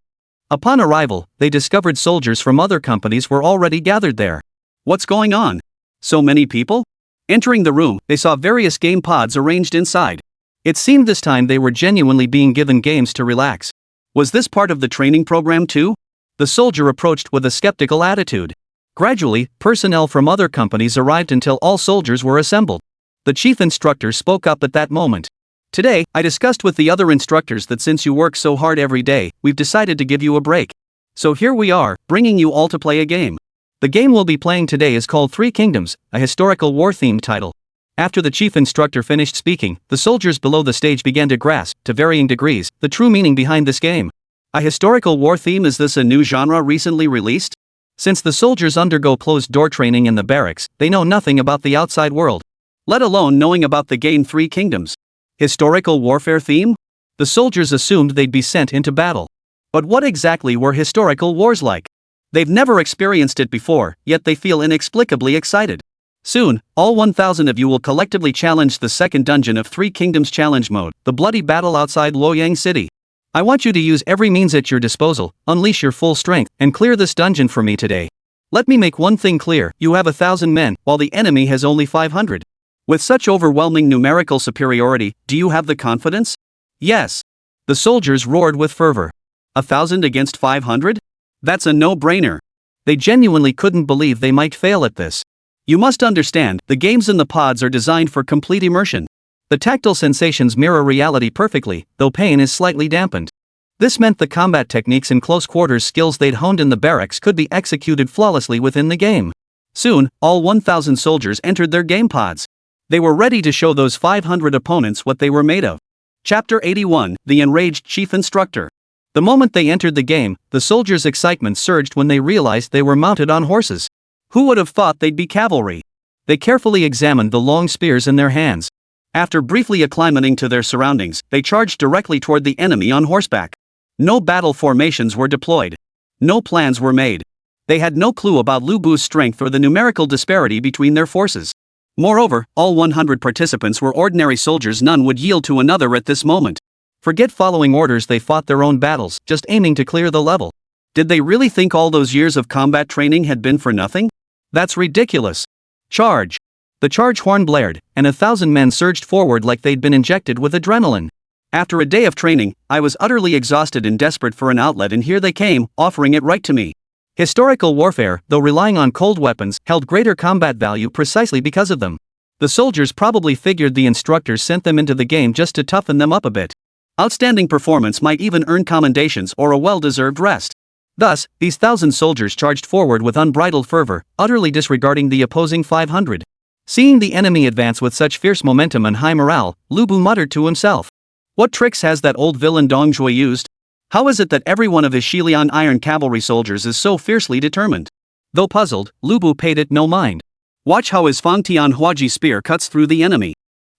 Upon arrival, they discovered soldiers from other companies were already gathered there. What's going on? So many people? Entering the room, they saw various game pods arranged inside. It seemed this time they were genuinely being given games to relax. Was this part of the training program too? The soldier approached with a skeptical attitude. Gradually, personnel from other companies arrived until all soldiers were assembled. The chief instructor spoke up at that moment. Today, I discussed with the other instructors that since you work so hard every day, we've decided to give you a break. So here we are, bringing you all to play a game. The game we'll be playing today is called Three Kingdoms, a historical war-themed title. After the chief instructor finished speaking, the soldiers below the stage began to grasp, to varying degrees, the true meaning behind this game. A historical war theme? Is this a new genre recently released? Since the soldiers undergo closed-door training in the barracks, they know nothing about the outside world, let alone knowing about the game Three Kingdoms. Historical warfare theme? The soldiers assumed they'd be sent into battle. But what exactly were historical wars like? They've never experienced it before, yet they feel inexplicably excited. Soon, all 1,000 of you will collectively challenge the second dungeon of Three Kingdoms Challenge Mode, the bloody battle outside Luoyang City. I want you to use every means at your disposal, unleash your full strength, and clear this dungeon for me today. Let me make one thing clear, you have 1,000 men, while the enemy has only 500. With such overwhelming numerical superiority, do you have the confidence? Yes. The soldiers roared with fervor. 1,000 against 500? That's a no-brainer. They genuinely couldn't believe they might fail at this. You must understand, the games in the pods are designed for complete immersion. The tactile sensations mirror reality perfectly, though pain is slightly dampened. This meant the combat techniques and close quarters skills they'd honed in the barracks could be executed flawlessly within the game. Soon, all 1,000 soldiers entered their game pods. They were ready to show those 500 opponents what they were made of. Chapter 81, The Enraged Chief Instructor. The moment they entered the game, the soldiers' excitement surged when they realized they were mounted on horses. Who would have thought they'd be cavalry? They carefully examined the long spears in their hands. After briefly acclimating to their surroundings, they charged directly toward the enemy on horseback. No battle formations were deployed. No plans were made. They had no clue about Lu Bu's strength or the numerical disparity between their forces. Moreover, all 100 participants were ordinary soldiers. None would yield to another at this moment. Forget following orders, they fought their own battles, just aiming to clear the level. Did they really think all those years of combat training had been for nothing? That's ridiculous. Charge! The charge horn blared, and 1,000 men surged forward like they'd been injected with adrenaline. After a day of training, I was utterly exhausted and desperate for an outlet, and here they came, offering it right to me. Historical warfare, though relying on cold weapons, held greater combat value precisely because of them. The soldiers probably figured the instructors sent them into the game just to toughen them up a bit. Outstanding performance might even earn commendations or a well-deserved rest. Thus, these 1,000 soldiers charged forward with unbridled fervor, utterly disregarding the opposing 500. Seeing the enemy advance with such fierce momentum and high morale, Lu Bu muttered to himself. What tricks has that old villain Dong Zhuo used? How is it that every one of his Shilian iron cavalry soldiers is so fiercely determined? Though puzzled, Lu Bu paid it no mind. Watch how his Fangtian Huaji spear cuts through the enemy.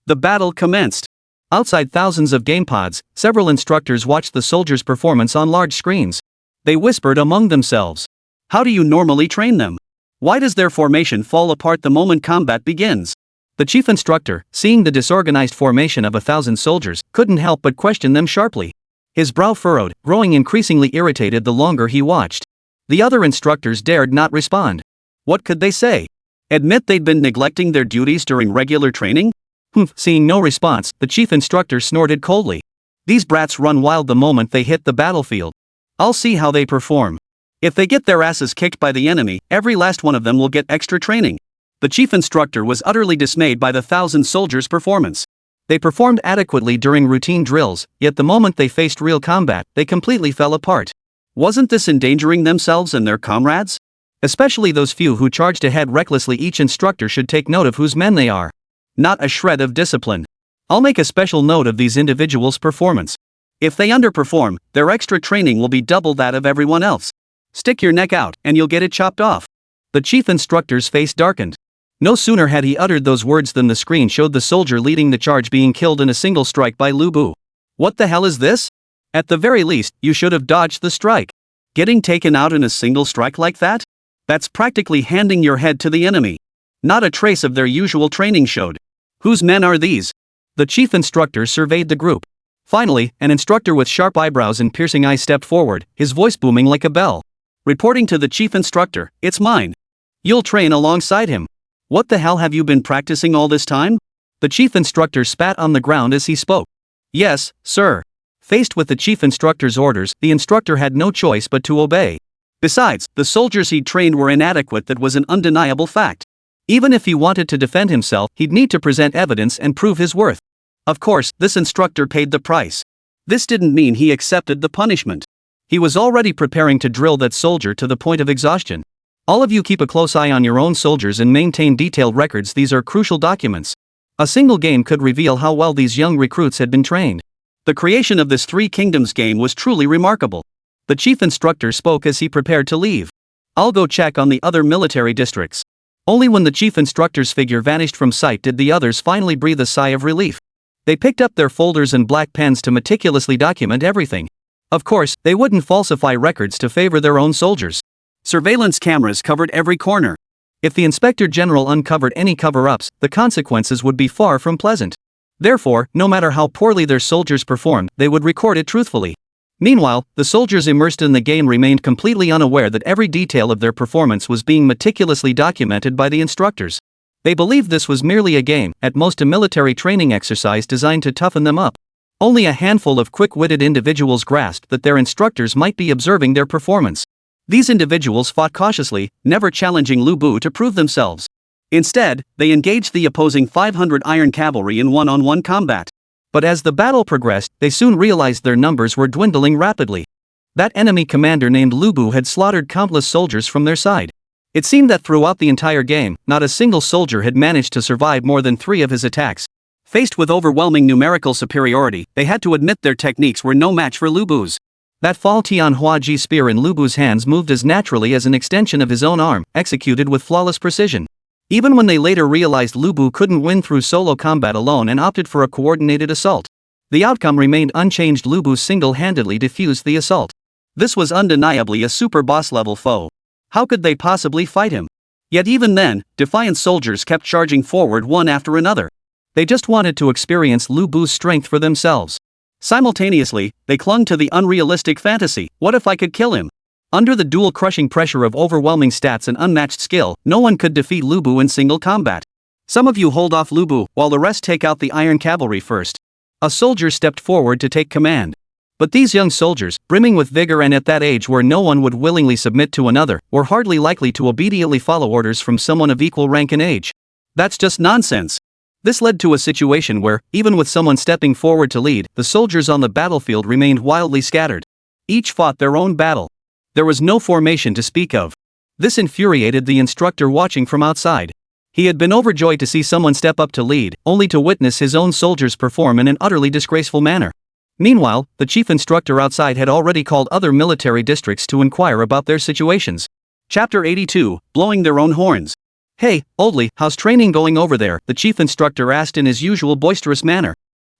The battle commenced. Outside thousands of game pods, several instructors watched the soldiers' performance on large screens. They whispered among themselves. How do you normally train them? Why does their formation fall apart the moment combat begins? The chief instructor, seeing the disorganized formation of 1,000 soldiers, couldn't help but question them sharply. His brow furrowed, growing increasingly irritated the longer he watched. The other instructors dared not respond. What could they say? Admit they'd been neglecting their duties during regular training? Seeing no response, the chief instructor snorted coldly. These brats run wild the moment they hit the battlefield. I'll see how they perform. If they get their asses kicked by the enemy, every last one of them will get extra training. The chief instructor was utterly dismayed by the 1,000 soldiers' performance. They performed adequately during routine drills, yet the moment they faced real combat, they completely fell apart. Wasn't this endangering themselves and their comrades? Especially those few who charged ahead recklessly. Each instructor should take note of whose men they are. Not a shred of discipline. I'll make a special note of these individuals' performance. If they underperform, their extra training will be double that of everyone else. Stick your neck out, and you'll get it chopped off. The chief instructor's face darkened. No sooner had he uttered those words than the screen showed the soldier leading the charge being killed in a single strike by Lu Bu. What the hell is this? At the very least, you should have dodged the strike. Getting taken out in a single strike like that? That's practically handing your head to the enemy. Not a trace of their usual training showed. Whose men are these? The chief instructor surveyed the group. Finally, an instructor with sharp eyebrows and piercing eyes stepped forward, his voice booming like a bell. Reporting to the chief instructor, it's mine. You'll train alongside him. What the hell have you been practicing all this time? The chief instructor spat on the ground as he spoke. Yes, sir. Faced with the chief instructor's orders, the instructor had no choice but to obey. Besides, the soldiers he'd trained were inadequate. That was an undeniable fact. Even if he wanted to defend himself, he'd need to present evidence and prove his worth. Of course, this instructor paid the price. This didn't mean he accepted the punishment. He was already preparing to drill that soldier to the point of exhaustion. All of you keep a close eye on your own soldiers and maintain detailed records. These are crucial documents. A single game could reveal how well these young recruits had been trained. The creation of this Three Kingdoms game was truly remarkable. The chief instructor spoke as he prepared to leave. I'll go check on the other military districts. Only when the chief instructor's figure vanished from sight did the others finally breathe a sigh of relief. They picked up their folders and black pens to meticulously document everything. Of course, they wouldn't falsify records to favor their own soldiers. Surveillance cameras covered every corner. If the Inspector General uncovered any cover-ups, the consequences would be far from pleasant. Therefore, no matter how poorly their soldiers performed, they would record it truthfully. Meanwhile, the soldiers immersed in the game remained completely unaware that every detail of their performance was being meticulously documented by the instructors. They believed this was merely a game, at most a military training exercise designed to toughen them up. Only a handful of quick-witted individuals grasped that their instructors might be observing their performance. These individuals fought cautiously, never challenging Lu Bu to prove themselves. Instead, they engaged the opposing 500 Iron Cavalry in one-on-one combat. But as the battle progressed, they soon realized their numbers were dwindling rapidly. That enemy commander named Lu Bu had slaughtered countless soldiers from their side. It seemed that throughout the entire game, not a single soldier had managed to survive more than 3 of his attacks. Faced with overwhelming numerical superiority, they had to admit their techniques were no match for Lu Bu's. That Fall Tianhua Ji spear in Lu Bu's hands moved as naturally as an extension of his own arm, executed with flawless precision. Even when they later realized Lu Bu couldn't win through solo combat alone and opted for a coordinated assault, the outcome remained unchanged. Lu Bu single-handedly defused the assault. This was undeniably a super boss-level foe. How could they possibly fight him? Yet even then, defiant soldiers kept charging forward one after another. They just wanted to experience Lu Bu's strength for themselves. Simultaneously, they clung to the unrealistic fantasy, what if I could kill him? Under the dual-crushing pressure of overwhelming stats and unmatched skill, no one could defeat Lu Bu in single combat. Some of you hold off Lu Bu, while the rest take out the Iron Cavalry first. A soldier stepped forward to take command. But these young soldiers, brimming with vigor and at that age where no one would willingly submit to another, were hardly likely to obediently follow orders from someone of equal rank and age. That's just nonsense. This led to a situation where, even with someone stepping forward to lead, the soldiers on the battlefield remained wildly scattered. Each fought their own battle. There was no formation to speak of. This infuriated the instructor watching from outside. He had been overjoyed to see someone step up to lead, only to witness his own soldiers perform in an utterly disgraceful manner. Meanwhile, the chief instructor outside had already called other military districts to inquire about their situations. Chapter 82, Blowing Their Own Horns. Hey, Oldly, how's training going over there? The chief instructor asked in his usual boisterous manner.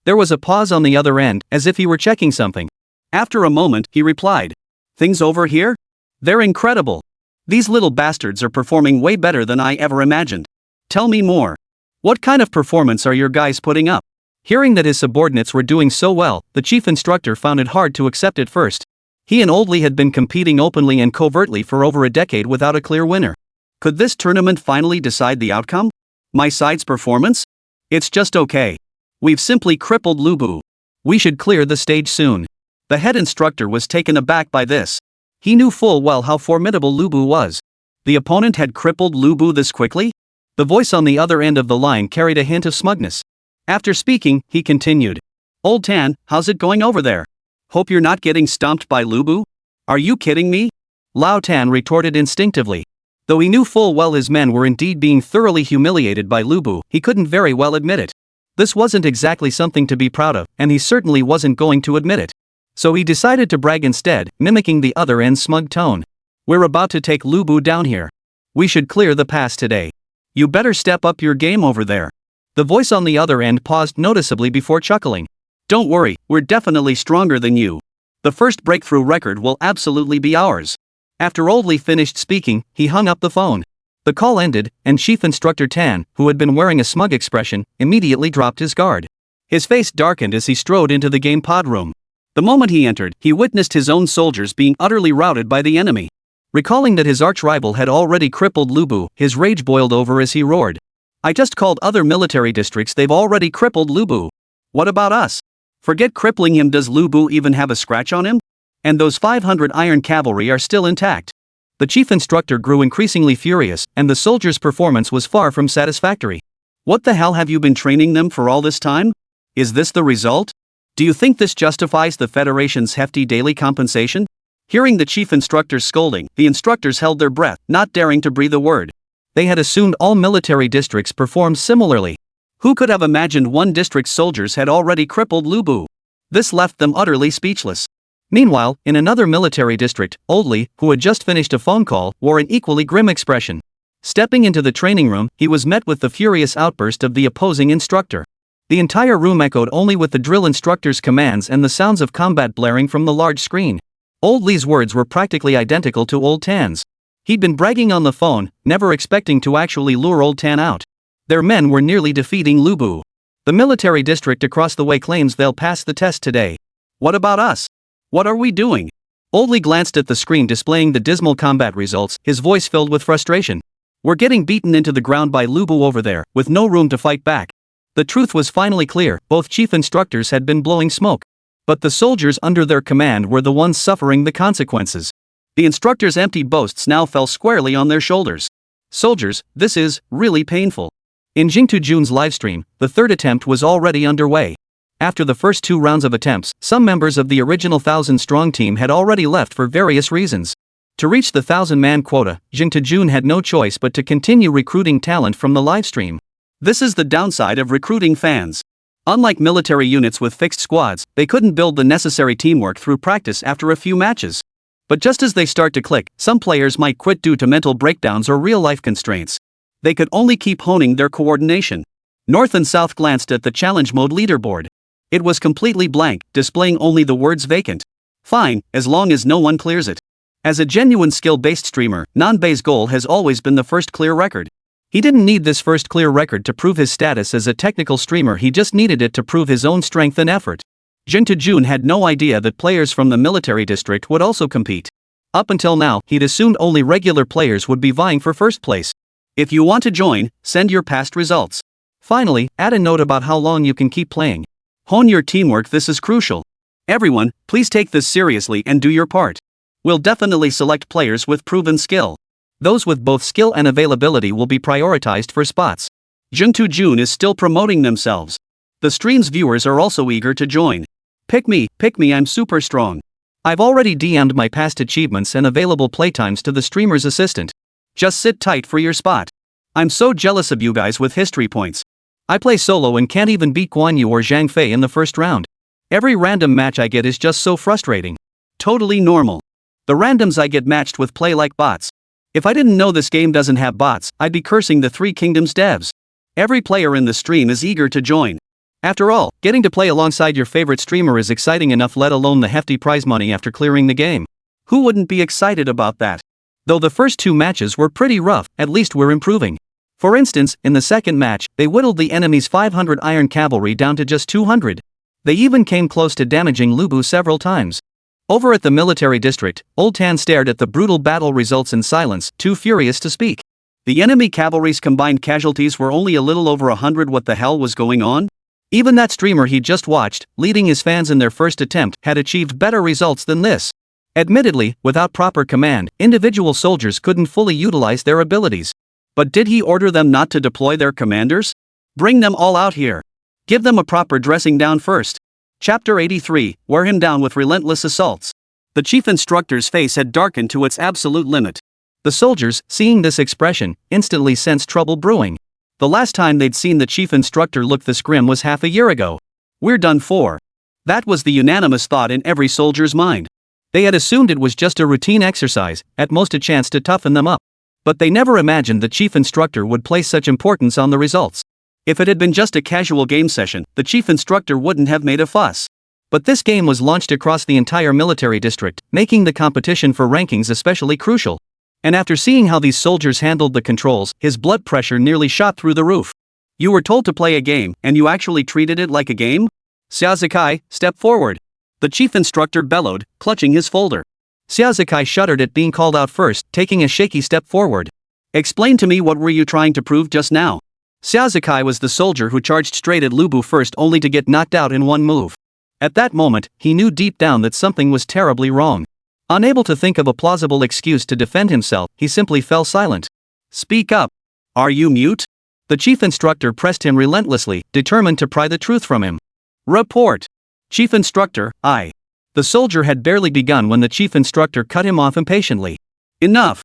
There was a pause on the other end, as if he were checking something. After a moment, he replied. Things over here? They're incredible. These little bastards are performing way better than I ever imagined. Tell me more. What kind of performance are your guys putting up? Hearing that his subordinates were doing so well, the chief instructor found it hard to accept at first. He and Oldly had been competing openly and covertly for over a decade without a clear winner. Could this tournament finally decide the outcome? My side's performance? It's just okay. We've simply crippled Lu Bu. We should clear the stage soon. The head instructor was taken aback by this. He knew full well how formidable Lu Bu was. The opponent had crippled Lu Bu this quickly? The voice on the other end of the line carried a hint of smugness. After speaking, he continued. Old Tan, how's it going over there? Hope you're not getting stomped by Lu Bu? Are you kidding me? Lao Tan retorted instinctively. Though he knew full well his men were indeed being thoroughly humiliated by Lu Bu, he couldn't very well admit it. This wasn't exactly something to be proud of, and he certainly wasn't going to admit it. So he decided to brag instead, mimicking the other end's smug tone. We're about to take Lu Bu down here. We should clear the pass today. You better step up your game over there. The voice on the other end paused noticeably before chuckling. Don't worry, we're definitely stronger than you. The first breakthrough record will absolutely be ours. After Oldly finished speaking, he hung up the phone. The call ended, and Chief Instructor Tan, who had been wearing a smug expression, immediately dropped his guard. His face darkened as he strode into the game pod room. The moment he entered, he witnessed his own soldiers being utterly routed by the enemy. Recalling that his arch-rival had already crippled Lu Bu, his rage boiled over as he roared. I just called other military districts, they've already crippled Lu Bu. What about us? Forget crippling him, does Lu Bu even have a scratch on him? And those 500 Iron Cavalry are still intact. The chief instructor grew increasingly furious, and the soldiers' performance was far from satisfactory. What the hell have you been training them for all this time? Is this the result? Do you think this justifies the Federation's hefty daily compensation? Hearing the chief instructor's scolding, the instructors held their breath, not daring to breathe a word. They had assumed all military districts performed similarly. Who could have imagined one district's soldiers had already crippled Lu Bu? This left them utterly speechless. Meanwhile, in another military district, Oldly, who had just finished a phone call, wore an equally grim expression. Stepping into the training room, he was met with the furious outburst of the opposing instructor. The entire room echoed only with the drill instructor's commands and the sounds of combat blaring from the large screen. Oldly's words were practically identical to Old Tan's. He'd been bragging on the phone, never expecting to actually lure Old Tan out. Their men were nearly defeating Lu Bu. The military district across the way claims they'll pass the test today. What about us? What are we doing? Old Lee glanced at the screen displaying the dismal combat results, his voice filled with frustration. We're getting beaten into the ground by Lu Bu over there, with no room to fight back. The truth was finally clear, both chief instructors had been blowing smoke. But the soldiers under their command were the ones suffering the consequences. The instructors' empty boasts now fell squarely on their shoulders. Soldiers, this is really painful. In Jingtu Jun's livestream, the third attempt was already underway. After the first 2 rounds of attempts, some members of the original 1,000-strong team had already left for various reasons. To reach the 1,000-man quota, Jingtu Jun had no choice but to continue recruiting talent from the livestream. This is the downside of recruiting fans. Unlike military units with fixed squads, they couldn't build the necessary teamwork through practice after a few matches. But just as they start to click, some players might quit due to mental breakdowns or real-life constraints. They could only keep honing their coordination. North and South glanced at the challenge mode leaderboard. It was completely blank, displaying only the words vacant. Fine, as long as no one clears it. As a genuine skill-based streamer, Nanbei's goal has always been the first clear record. He didn't need this first clear record to prove his status as a technical streamer, he just needed it to prove his own strength and effort. Jingtu Jun had no idea that players from the military district would also compete. Up until now, he'd assumed only regular players would be vying for first place. If you want to join, send your past results. Finally, add a note about how long you can keep playing. Hone your teamwork, this is crucial. Everyone, please take this seriously and do your part. We'll definitely select players with proven skill. Those with both skill and availability will be prioritized for spots. Jingtu Jun is still promoting themselves. The stream's viewers are also eager to join. Pick me, I'm super strong. I've already DM'd my past achievements and available playtimes to the streamer's assistant. Just sit tight for your spot. I'm so jealous of you guys with history points. I play solo and can't even beat Guan Yu or Zhang Fei in the first round. Every random match I get is just so frustrating. Totally normal. The randoms I get matched with play like bots. If I didn't know this game doesn't have bots, I'd be cursing the Three Kingdoms devs. Every player in the stream is eager to join. After all, getting to play alongside your favorite streamer is exciting enough, let alone the hefty prize money after clearing the game. Who wouldn't be excited about that? Though the first 2 matches were pretty rough, at least we're improving. For instance, in the second match, they whittled the enemy's 500 iron cavalry down to just 200. They even came close to damaging Lu Bu several times. Over at the military district, Old Tan stared at the brutal battle results in silence, too furious to speak. The enemy cavalry's combined casualties were only a little over 100. What the hell was going on? Even that streamer he just watched, leading his fans in their first attempt, had achieved better results than this. Admittedly, without proper command, individual soldiers couldn't fully utilize their abilities. But did he order them not to deploy their commanders? Bring them all out here. Give them a proper dressing down first. Chapter 83, wear him down with relentless assaults. The chief instructor's face had darkened to its absolute limit. The soldiers, seeing this expression, instantly sensed trouble brewing. The last time they'd seen the chief instructor look this grim was half a year ago. We're done for. That was the unanimous thought in every soldier's mind. They had assumed it was just a routine exercise, at most a chance to toughen them up. But they never imagined the chief instructor would place such importance on the results. If it had been just a casual game session, the chief instructor wouldn't have made a fuss. But this game was launched across the entire military district, making the competition for rankings especially crucial. And after seeing how these soldiers handled the controls, his blood pressure nearly shot through the roof. You were told to play a game, and you actually treated it like a game? Xia Zikai, step forward. The chief instructor bellowed, clutching his folder. Xia Zikai shuddered at being called out first, taking a shaky step forward. Explain to me, what were you trying to prove just now? Xia Zikai was the soldier who charged straight at Lu Bu first only to get knocked out in one move. At that moment, he knew deep down that something was terribly wrong. Unable to think of a plausible excuse to defend himself, he simply fell silent. Speak up. Are you mute? The chief instructor pressed him relentlessly, determined to pry the truth from him. Report. Chief instructor, I. The soldier had barely begun when the chief instructor cut him off impatiently. Enough.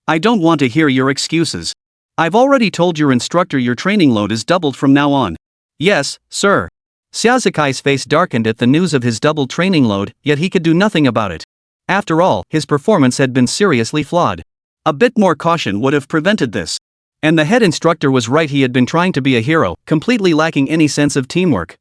I don't want to hear your excuses. I've already told your instructor your training load is doubled from now on. Yes, sir. Xia Zikai's face darkened at the news of his doubled training load, yet he could do nothing about it. After all, his performance had been seriously flawed. A bit more caution would have prevented this. And the head instructor was right, he had been trying to be a hero, completely lacking any sense of teamwork.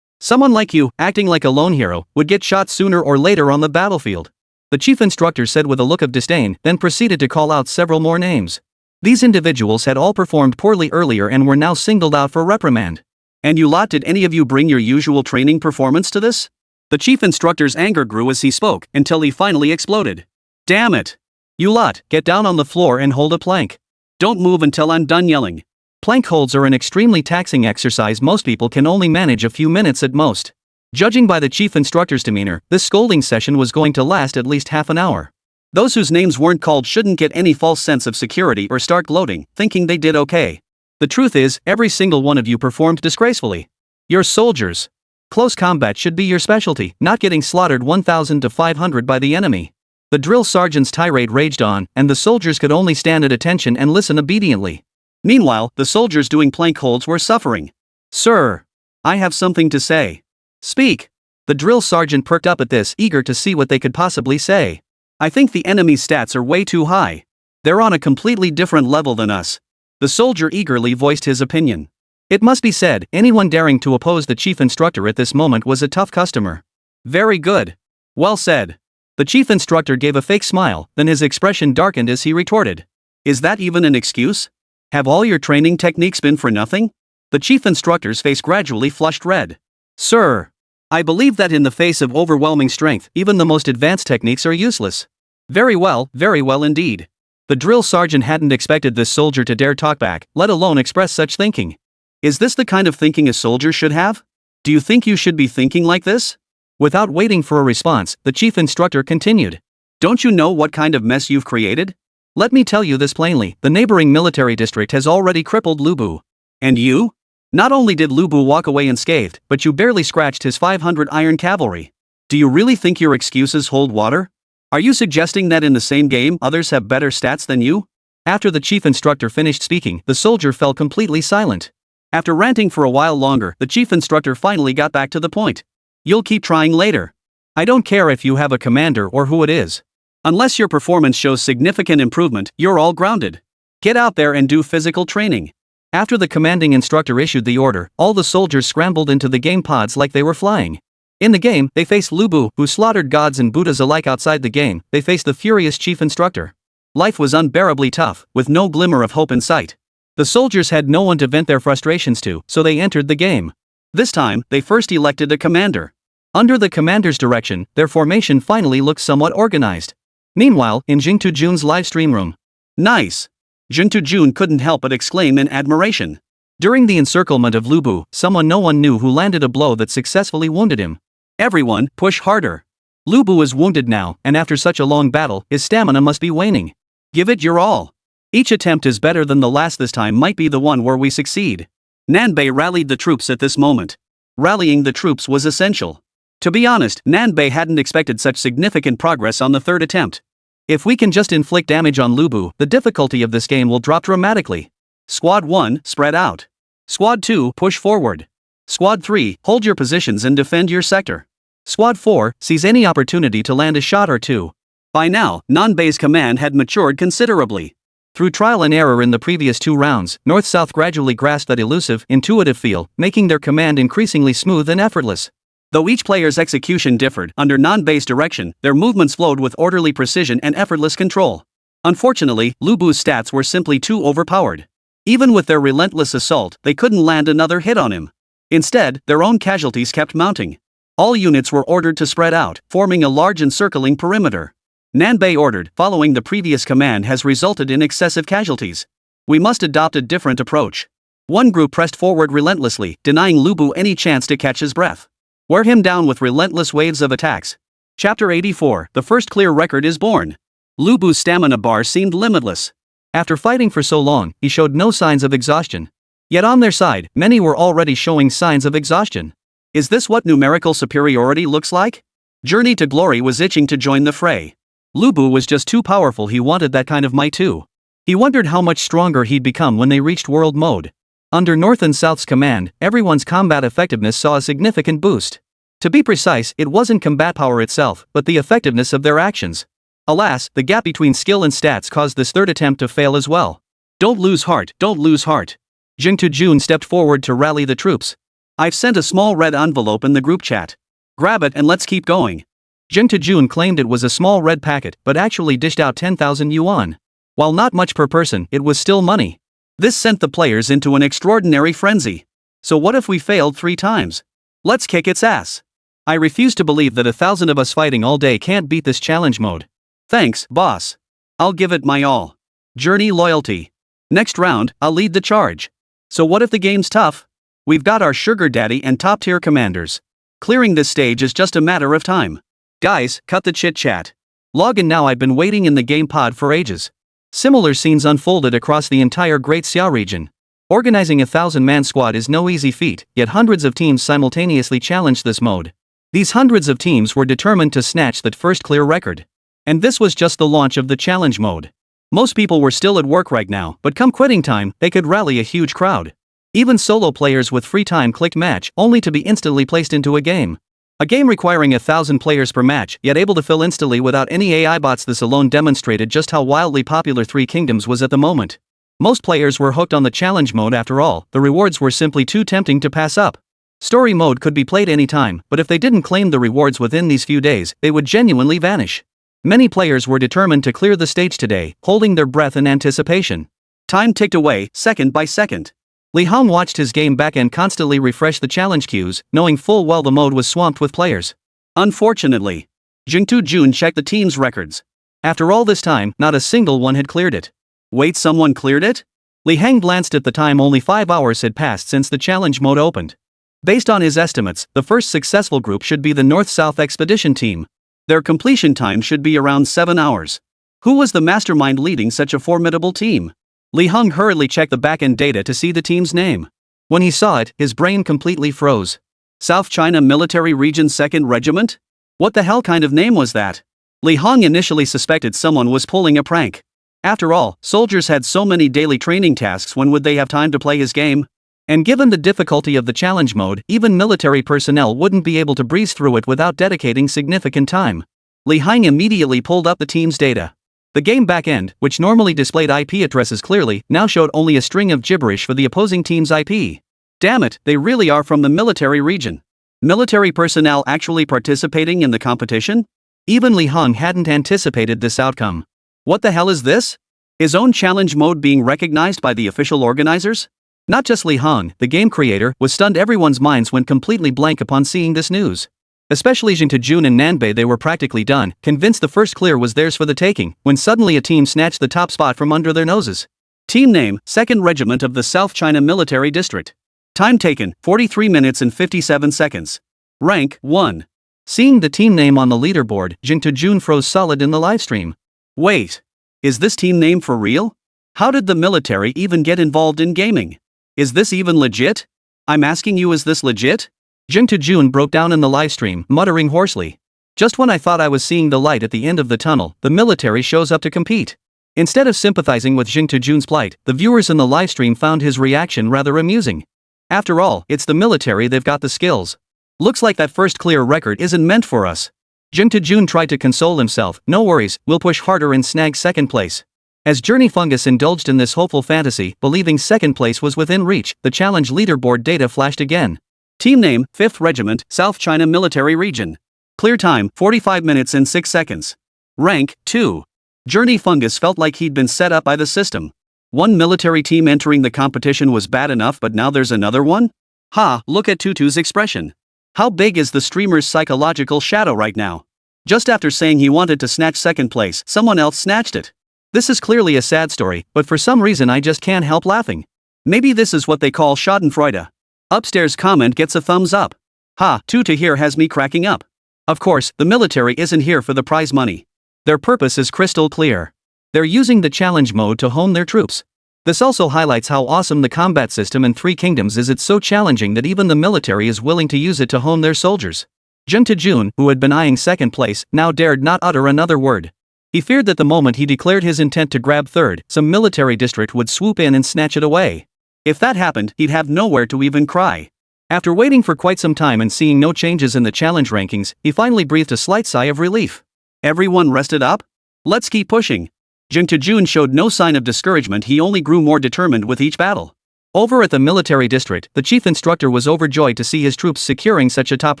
Someone like you, acting like a lone hero, would get shot sooner or later on the battlefield. the chief instructor said with a look of disdain, then proceeded to call out several more names. These individuals had all performed poorly earlier and were now singled out for reprimand. And you lot, did any of you bring your usual training performance to this? The chief instructor's anger grew as he spoke, until he finally exploded. Damn it! You lot, get down on the floor and hold a plank. Don't move until I'm done yelling. Plank holds are an extremely taxing exercise most people can only manage a few minutes at most. Judging by the chief instructor's demeanor, this scolding session was going to last at least half an hour. Those whose names weren't called shouldn't get any false sense of security or start gloating, thinking they did okay. The truth is, every single one of you performed disgracefully. You're soldiers. Close combat should be your specialty, not getting slaughtered 1,000 to 500 by the enemy. The drill sergeant's tirade raged on, and the soldiers could only stand at attention and listen obediently. Meanwhile, the soldiers doing plank holds were suffering. Sir, I have something to say. Speak. The drill sergeant perked up at this, eager to see what they could possibly say. I think the enemy's stats are way too high. They're on a completely different level than us. The soldier eagerly voiced his opinion. It must be said, anyone daring to oppose the chief instructor at this moment was a tough customer. Very good. Well said. The chief instructor gave a fake smile, then his expression darkened as he retorted. Is that even an excuse? Have all your training techniques been for nothing? The chief instructor's face gradually flushed red. Sir, I believe that in the face of overwhelming strength, even the most advanced techniques are useless. Very well indeed. The drill sergeant hadn't expected this soldier to dare talk back, let alone express such thinking. Is this the kind of thinking a soldier should have? Do you think you should be thinking like this? Without waiting for a response, the chief instructor continued. Don't you know what kind of mess you've created? Let me tell you this plainly, the neighboring military district has already crippled Lubu. And you? Not only did Lubu walk away unscathed, but you barely scratched his 500 iron cavalry. Do you really think your excuses hold water? Are you suggesting that in the same game others have better stats than you? After the chief instructor finished speaking, the soldier fell completely silent. After ranting for a while longer, the chief instructor finally got back to the point. You'll keep trying later. I don't care if you have a commander or who it is. Unless your performance shows significant improvement, you're all grounded. Get out there and do physical training. After the commanding instructor issued the order, all the soldiers scrambled into the game pods like they were flying. In the game, they faced Lubu, who slaughtered gods and Buddhas alike. Outside the game, they faced the furious chief instructor. Life was unbearably tough, with no glimmer of hope in sight. The soldiers had no one to vent their frustrations to, so they entered the game. This time, they first elected a commander. Under the commander's direction, their formation finally looked somewhat organized. Meanwhile, in Jing Tujun's livestream room. Nice! Jing Tujun couldn't help but exclaim in admiration. During the encirclement of Lubu, someone no one knew who landed a blow that successfully wounded him. Everyone, push harder. Lubu is wounded now, and after such a long battle, his stamina must be waning. Give it your all. Each attempt is better than the last. This time might be the one where we succeed. Nanbei rallied the troops at this moment. Rallying the troops was essential. To be honest, Nanbei hadn't expected such significant progress on the third attempt. If we can just inflict damage on Lubu, the difficulty of this game will drop dramatically. Squad 1, spread out. Squad 2, push forward. Squad 3, hold your positions and defend your sector. Squad 4, seize any opportunity to land a shot or two. By now, Nanbei's command had matured considerably. Through trial and error in the previous 2 rounds, North-South gradually grasped that elusive, intuitive feel, making their command increasingly smooth and effortless. Though each player's execution differed, under Nanbei's direction, their movements flowed with orderly precision and effortless control. Unfortunately, Lubu's stats were simply too overpowered. Even with their relentless assault, they couldn't land another hit on him. Instead, their own casualties kept mounting. All units were ordered to spread out, forming a large encircling perimeter. Nanbei ordered, following the previous command has resulted in excessive casualties. We must adopt a different approach. One group pressed forward relentlessly, denying Lubu any chance to catch his breath. Wear him down with relentless waves of attacks. Chapter 84, the first clear record is born. Lubu's stamina bar seemed limitless. After fighting for so long, he showed no signs of exhaustion. Yet on their side, many were already showing signs of exhaustion. Is this what numerical superiority looks like? Journey to Glory was itching to join the fray. Lubu was just too powerful. He wanted that kind of might too. He wondered how much stronger he'd become when they reached world mode. Under North and South's command, everyone's combat effectiveness saw a significant boost. To be precise, it wasn't combat power itself, but the effectiveness of their actions. Alas, the gap between skill and stats caused this third attempt to fail as well. Don't lose heart, don't lose heart. Jing Tujun stepped forward to rally the troops. I've sent a small red envelope in the group chat. Grab it and let's keep going. Jing Tejun claimed it was a small red packet but actually dished out 10,000 yuan. While not much per person, it was still money. This sent the players into an extraordinary frenzy. So what if we failed 3 times? Let's kick its ass. I refuse to believe that 1,000 of us fighting all day can't beat this challenge mode. Thanks, boss. I'll give it my all. Journey loyalty. Next round, I'll lead the charge. So what if the game's tough? We've got our sugar daddy and top tier commanders. Clearing this stage is just a matter of time. Guys, cut the chit chat. Log in now. I've been waiting in the game pod for ages. Similar scenes unfolded across the entire Great Xiao region. Organizing a 1,000-man squad is no easy feat, yet hundreds of teams simultaneously challenged this mode. These hundreds of teams were determined to snatch that first clear record. And this was just the launch of the challenge mode. Most people were still at work right now, but come quitting time, they could rally a huge crowd. Even solo players with free time clicked match, only to be instantly placed into a game. A game requiring 1,000 players per match, yet able to fill instantly without any AI bots. This alone demonstrated just how wildly popular Three Kingdoms was at the moment. Most players were hooked on the challenge mode. After all, the rewards were simply too tempting to pass up. Story mode could be played anytime, but if they didn't claim the rewards within these few days, they would genuinely vanish. Many players were determined to clear the stage today, holding their breath in anticipation. Time ticked away, second by second. Lí Héng watched his game backend constantly refresh the challenge queues, knowing full well the mode was swamped with players. Unfortunately, Jing Tejun checked the team's records. After all this time, not a single one had cleared it. Wait, someone cleared it? Lí Héng glanced at the time. Only 5 hours had passed since the challenge mode opened. Based on his estimates, the first successful group should be the North-South Expedition team. Their completion time should be around 7 hours. Who was the mastermind leading such a formidable team? Lí Héng hurriedly checked the backend data to see the team's name. When he saw it, his brain completely froze. South China Military Region 2nd Regiment? What the hell kind of name was that? Lí Héng initially suspected someone was pulling a prank. After all, soldiers had so many daily training tasks. When would they have time to play his game? And given the difficulty of the challenge mode, even military personnel wouldn't be able to breeze through it without dedicating significant time. Lí Héng immediately pulled up the team's data. The game backend, which normally displayed IP addresses clearly, now showed only a string of gibberish for the opposing team's IP. Damn it, they really are from the military region. Military personnel actually participating in the competition? Even Lí Héng hadn't anticipated this outcome. What the hell is this? His own challenge mode being recognized by the official organizers? Not just Lí Héng, the game creator, was stunned. Everyone's minds went completely blank upon seeing this news. Especially Jing Tejun and Nanbei. They were practically done, convinced the first clear was theirs for the taking, when suddenly a team snatched the top spot from under their noses. Team name, 2nd Regiment of the South China Military District. Time taken, 43 minutes and 57 seconds. Rank, 1. Seeing the team name on the leaderboard, Jing Tejun froze solid in the livestream. Wait. Is this team name for real? How did the military even get involved in gaming? Is this even legit? I'm asking you, is this legit? Jing Tejun broke down in the livestream, muttering hoarsely. Just when I thought I was seeing the light at the end of the tunnel, the military shows up to compete. Instead of sympathizing with Jing Tejun's plight, the viewers in the livestream found his reaction rather amusing. After all, it's the military, they've got the skills. Looks like that first clear record isn't meant for us. Jing Tejun tried to console himself. No worries, we'll push harder and snag second place. As Journey Fungus indulged in this hopeful fantasy, believing second place was within reach, the challenge leaderboard data flashed again. Team name, 5th Regiment, South China Military Region. Clear time, 45 minutes and 6 seconds. Rank, 2. Journey Fungus felt like he'd been set up by the system. One military team entering the competition was bad enough, but now there's another one? Ha, look at Tutu's expression. How big is the streamer's psychological shadow right now? Just after saying he wanted to snatch second place, someone else snatched it. This is clearly a sad story, but for some reason I just can't help laughing. Maybe this is what they call schadenfreude. Upstairs comment gets a thumbs up. Ha, Tutu here has me cracking up. Of course, the military isn't here for the prize money. Their purpose is crystal clear. They're using the challenge mode to hone their troops. This also highlights how awesome the combat system in Three Kingdoms is. It's so challenging that even the military is willing to use it to hone their soldiers. Jing Tejun, who had been eyeing second place, now dared not utter another word. He feared that the moment he declared his intent to grab third, some military district would swoop in and snatch it away. If that happened, he'd have nowhere to even cry. After waiting for quite some time and seeing no changes in the challenge rankings, he finally breathed a slight sigh of relief. Everyone rested up? Let's keep pushing. Jing Tejun showed no sign of discouragement. He only grew more determined with each battle. Over at the military district, the chief instructor was overjoyed to see his troops securing such a top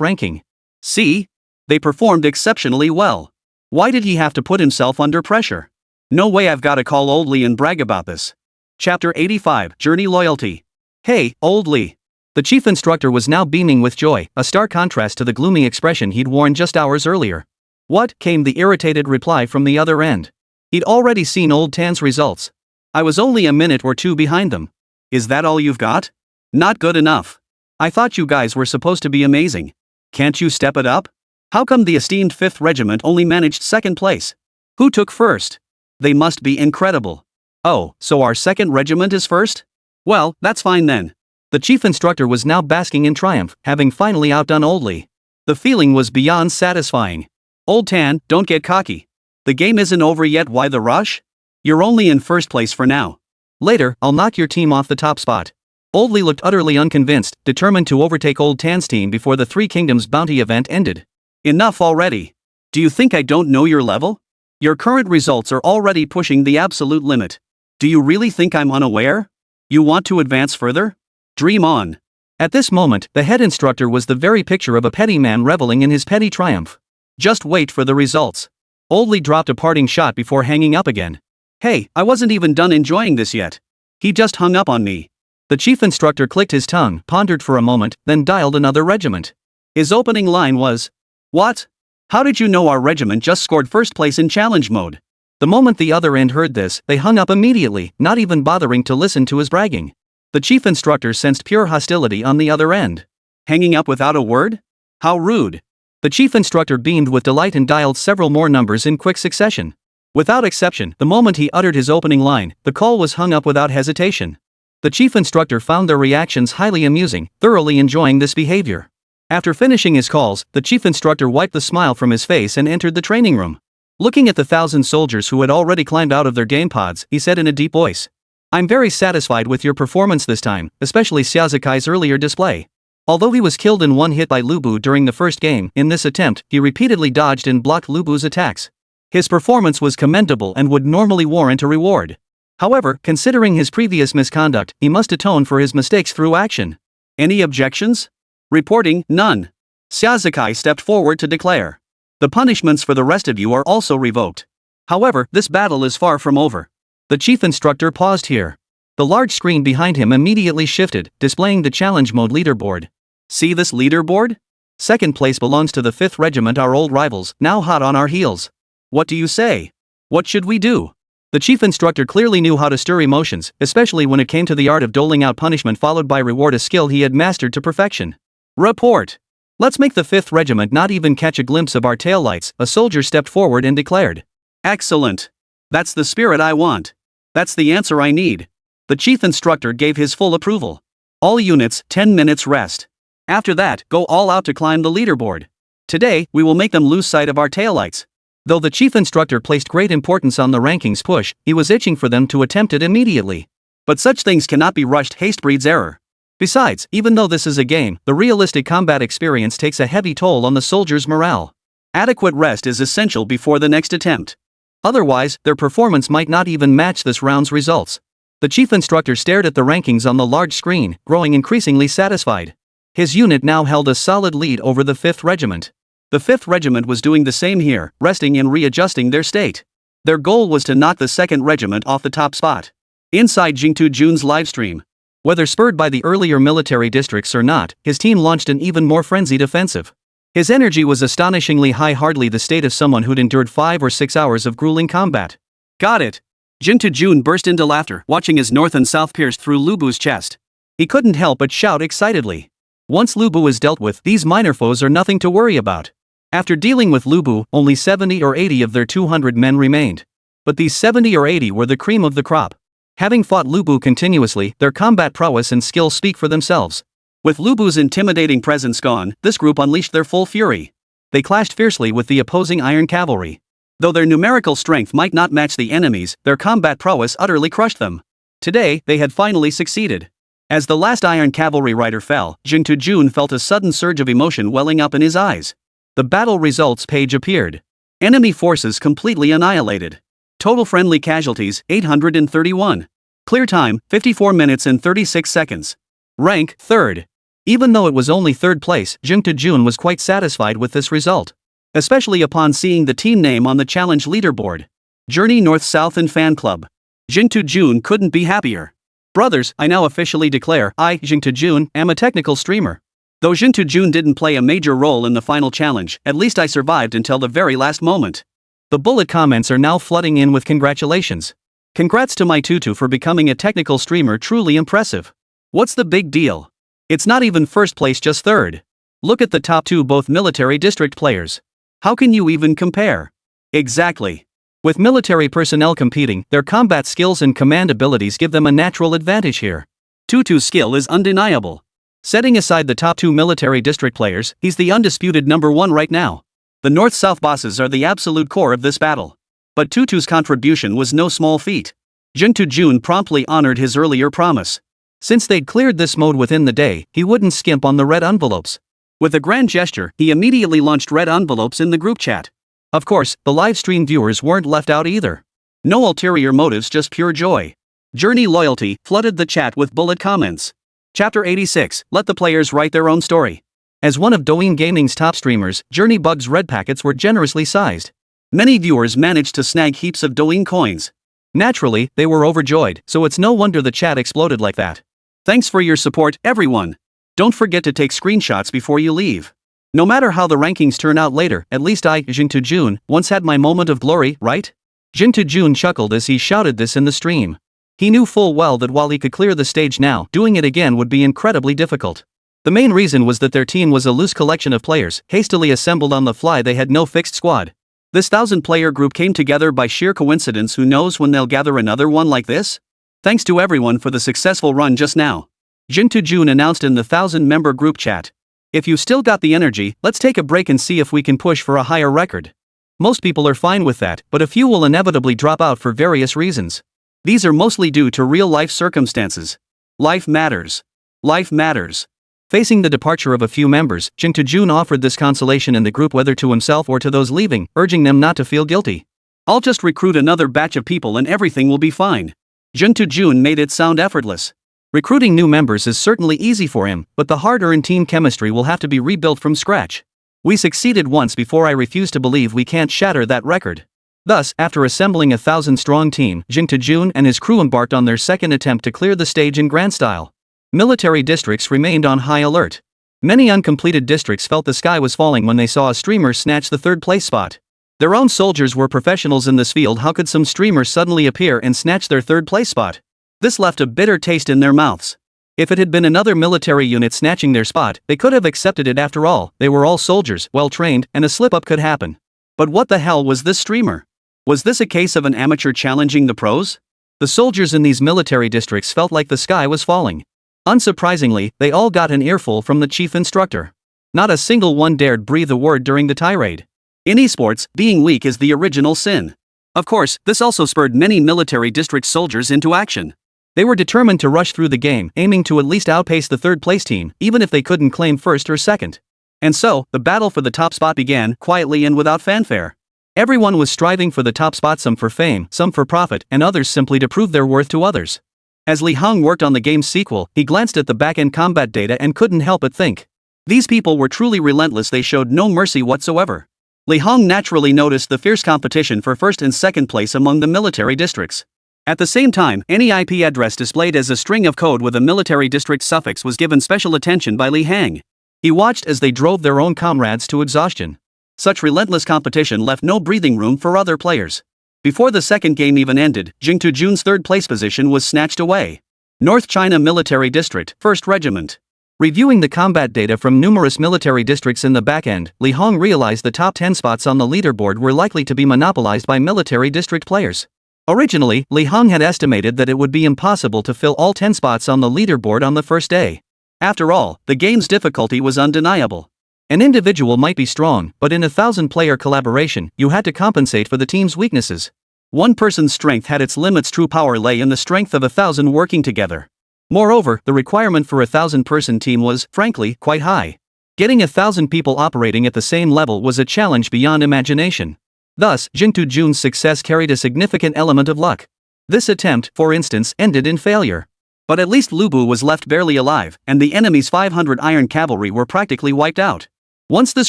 ranking. See? They performed exceptionally well. Why did he have to put himself under pressure? No way, I've gotta call old Lí and brag about this. Chapter 85, Journey Loyalty. Hey, old Lí. The chief instructor was now beaming with joy, a stark contrast to the gloomy expression he'd worn just hours earlier. What? Came the irritated reply from the other end. He'd already seen old Tan's results. I was only a minute or two behind them. Is that all you've got? Not good enough. I thought you guys were supposed to be amazing. Can't you step it up? How come the esteemed 5th Regiment only managed 2nd place? Who took 1st? They must be incredible. Oh, so our 2nd Regiment is 1st? Well, that's fine then. The chief instructor was now basking in triumph, having finally outdone old Lí. The feeling was beyond satisfying. Old Tan, don't get cocky. The game isn't over yet, why the rush? You're only in 1st place for now. Later, I'll knock your team off the top spot. Old Lí looked utterly unconvinced, determined to overtake old Tan's team before the Three Kingdoms bounty event ended. Enough already. Do you think I don't know your level? Your current results are already pushing the absolute limit. Do you really think I'm unaware? You want to advance further? Dream on. At this moment, the head instructor was the very picture of a petty man reveling in his petty triumph. Just wait for the results. Old Lí dropped a parting shot before hanging up again. Hey, I wasn't even done enjoying this yet. He just hung up on me. The chief instructor clicked his tongue, pondered for a moment, then dialed another regiment. His opening line was, "What? How did you know our regiment just scored 1st place in challenge mode?" The moment the other end heard this, they hung up immediately, not even bothering to listen to his bragging. The chief instructor sensed pure hostility on the other end. Hanging up without a word? How rude. The chief instructor beamed with delight and dialed several more numbers in quick succession. Without exception, the moment he uttered his opening line, the call was hung up without hesitation. The chief instructor found their reactions highly amusing, thoroughly enjoying this behavior. After finishing his calls, the chief instructor wiped the smile from his face and entered the training room. Looking at the 1,000 soldiers who had already climbed out of their game pods, he said in a deep voice, "I'm very satisfied with your performance this time, especially Xiazakai's earlier display. Although he was killed in one hit by Lu Bu during the first game, in this attempt, he repeatedly dodged and blocked Lu Bu's attacks. His performance was commendable and would normally warrant a reward. However, considering his previous misconduct, he must atone for his mistakes through action." Any objections? Reporting, none. Xiazakai stepped forward to declare, "The punishments for the rest of you are also revoked. However, this battle is far from over." The chief instructor paused here. The large screen behind him immediately shifted, displaying the challenge mode leaderboard. See this leaderboard? 2nd place belongs to the 5th Regiment, our old rivals, now hot on our heels. What do you say? What should we do? The chief instructor clearly knew how to stir emotions, especially when it came to the art of doling out punishment followed by reward, a skill he had mastered to perfection. Report. Let's make the 5th Regiment not even catch a glimpse of our taillights, a soldier stepped forward and declared. Excellent. That's the spirit I want. That's the answer I need. The chief instructor gave his full approval. All units, 10 minutes rest. After that, go all out to climb the leaderboard. Today, we will make them lose sight of our taillights. Though the chief instructor placed great importance on the rankings push, he was itching for them to attempt it immediately. But such things cannot be rushed, haste breeds error. Besides, even though this is a game, the realistic combat experience takes a heavy toll on the soldiers' morale. Adequate rest is essential before the next attempt. Otherwise, their performance might not even match this round's results. The chief instructor stared at the rankings on the large screen, growing increasingly satisfied. His unit now held a solid lead over the 5th Regiment. The 5th Regiment was doing the same here, resting and readjusting their state. Their goal was to knock the 2nd Regiment off the top spot. Inside Jingtu Jun's livestream. Whether spurred by the earlier military districts or not, his team launched an even more frenzied offensive. His energy was astonishingly high, hardly the state of someone who'd endured 5 or 6 hours of grueling combat. Got it. Jingtu Jun burst into laughter, watching his north and south pierced through Lu Bu's chest. He couldn't help but shout excitedly. Once Lu Bu is dealt with, these minor foes are nothing to worry about. After dealing with Lu Bu, only 70 or 80 of their 200 men remained. But these 70 or 80 were the cream of the crop. Having fought Lu Bu continuously, their combat prowess and skill speak for themselves. With Lu Bu's intimidating presence gone, this group unleashed their full fury. They clashed fiercely with the opposing Iron Cavalry. Though their numerical strength might not match the enemy's, their combat prowess utterly crushed them. Today, they had finally succeeded. As the last Iron Cavalry rider fell, Jingtu Jun felt a sudden surge of emotion welling up in his eyes. The battle results page appeared. Enemy forces completely annihilated. Total friendly casualties, 831. Clear time, 54 minutes and 36 seconds. Rank, 3rd. Even though it was only 3rd place, Jingtu Jun was quite satisfied with this result. especially upon seeing the team name on the challenge leaderboard. Journey North-South and Fan Club. Jingtu Jun couldn't be happier. Brothers, I now officially declare, I, Jingtu Jun, am a technical streamer. Though Jingtu Jun didn't play a major role in the final challenge, at least I survived until the very last moment. The bullet comments are now flooding in with congratulations. Congrats to my tutu for becoming a technical streamer, truly impressive. What's the big deal? It's not even first place, just third. Look at the top two, both military district players. How can you even compare? Exactly. With military personnel competing, their combat skills and command abilities give them a natural advantage here. Tutu's skill is undeniable. Setting aside the top two military district players, he's the undisputed #1 right now. The North-South bosses are the absolute core of this battle. But Tutu's contribution was no small feat. Jingtu Jun promptly honored his earlier promise. Since they'd cleared this mode within the day, he wouldn't skimp on the red envelopes. With a grand gesture, he immediately launched red envelopes in the group chat. Of course, the livestream viewers weren't left out either. No ulterior motives, just pure joy. Journey loyalty flooded the chat with bullet comments. Chapter 86, let the players write their own story. As one of Douyin Gaming's top streamers, Journey Bug's red packets were generously sized. Many viewers managed to snag heaps of Douyin coins. Naturally, they were overjoyed, so it's no wonder the chat exploded like that. Thanks for your support, everyone. Don't forget to take screenshots before you leave. No matter how the rankings turn out later, at least I, Jingtu Jun, once had my moment of glory, right? Jingtu Jun chuckled as he shouted this in the stream. He knew full well that while he could clear the stage now, doing it again would be incredibly difficult. The main reason was that their team was a loose collection of players, hastily assembled on the fly. They had no fixed squad. This 1,000-player group came together by sheer coincidence. Who knows when they'll gather another one like this? Thanks to everyone for the successful run just now. Jingtu Jun announced in the 1,000-member group chat. If you still got the energy, let's take a break and see if we can push for a higher record. Most people are fine with that, but a few will inevitably drop out for various reasons. These are mostly due to real-life circumstances. Life matters. Life matters. Facing the departure of a few members, Jingtu Jun offered this consolation in the group, whether to himself or to those leaving, urging them not to feel guilty. I'll just recruit another batch of people and everything will be fine. Jingtu Jun made it sound effortless. Recruiting new members is certainly easy for him, but the hard-earned team chemistry will have to be rebuilt from scratch. We succeeded once before. I refuse to believe we can't shatter that record. Thus, after assembling a 1,000-strong team, Jingtu Jun and his crew embarked on their second attempt to clear the stage in grand style. Military districts remained on high alert. Many uncompleted districts felt the sky was falling when they saw a streamer snatch the third-place spot. Their own soldiers were professionals in this field. How could some streamer suddenly appear and snatch their third-place spot? This left a bitter taste in their mouths. If it had been another military unit snatching their spot, they could have accepted it. After all, they were all soldiers, well-trained, and a slip-up could happen. But what the hell was this streamer? Was this a case of an amateur challenging the pros? The soldiers in these military districts felt like the sky was falling. Unsurprisingly, they all got an earful from the chief instructor. Not a single one dared breathe a word during the tirade. In esports, being weak is the original sin. Of course, this also spurred many military district soldiers into action. They were determined to rush through the game, aiming to at least outpace the third-place team, even if they couldn't claim first or second. And so, the battle for the top spot began, quietly and without fanfare. Everyone was striving for the top spot, some for fame, some for profit, and others simply to prove their worth to others. As Lí Héng worked on the game's sequel, he glanced at the back-end combat data and couldn't help but think. These people were truly relentless. They showed no mercy whatsoever. Lí Héng naturally noticed the fierce competition for first and second place among the military districts. At the same time, any IP address displayed as a string of code with a military district suffix was given special attention by Lí Héng. He watched as they drove their own comrades to exhaustion. Such relentless competition left no breathing room for other players. Before the second game even ended, Jingtu Jun's third-place position was snatched away. North China Military District, 1st Regiment. Reviewing the combat data from numerous military districts in the back end, Lí Héng realized the top 10 spots on the leaderboard were likely to be monopolized by military district players. Originally, Lí Héng had estimated that it would be impossible to fill all 10 spots on the leaderboard on the first day. After all, the game's difficulty was undeniable. An individual might be strong, but in a 1,000-player collaboration, you had to compensate for the team's weaknesses. One person's strength had its limits. True power lay in the strength of 1,000 working together. Moreover, the requirement for a 1,000-person team was, frankly, quite high. Getting 1,000 people operating at the same level was a challenge beyond imagination. Thus, Jingtu Jun's success carried a significant element of luck. This attempt, for instance, ended in failure. But at least Lu Bu was left barely alive, and the enemy's 500 iron cavalry were practically wiped out. Once this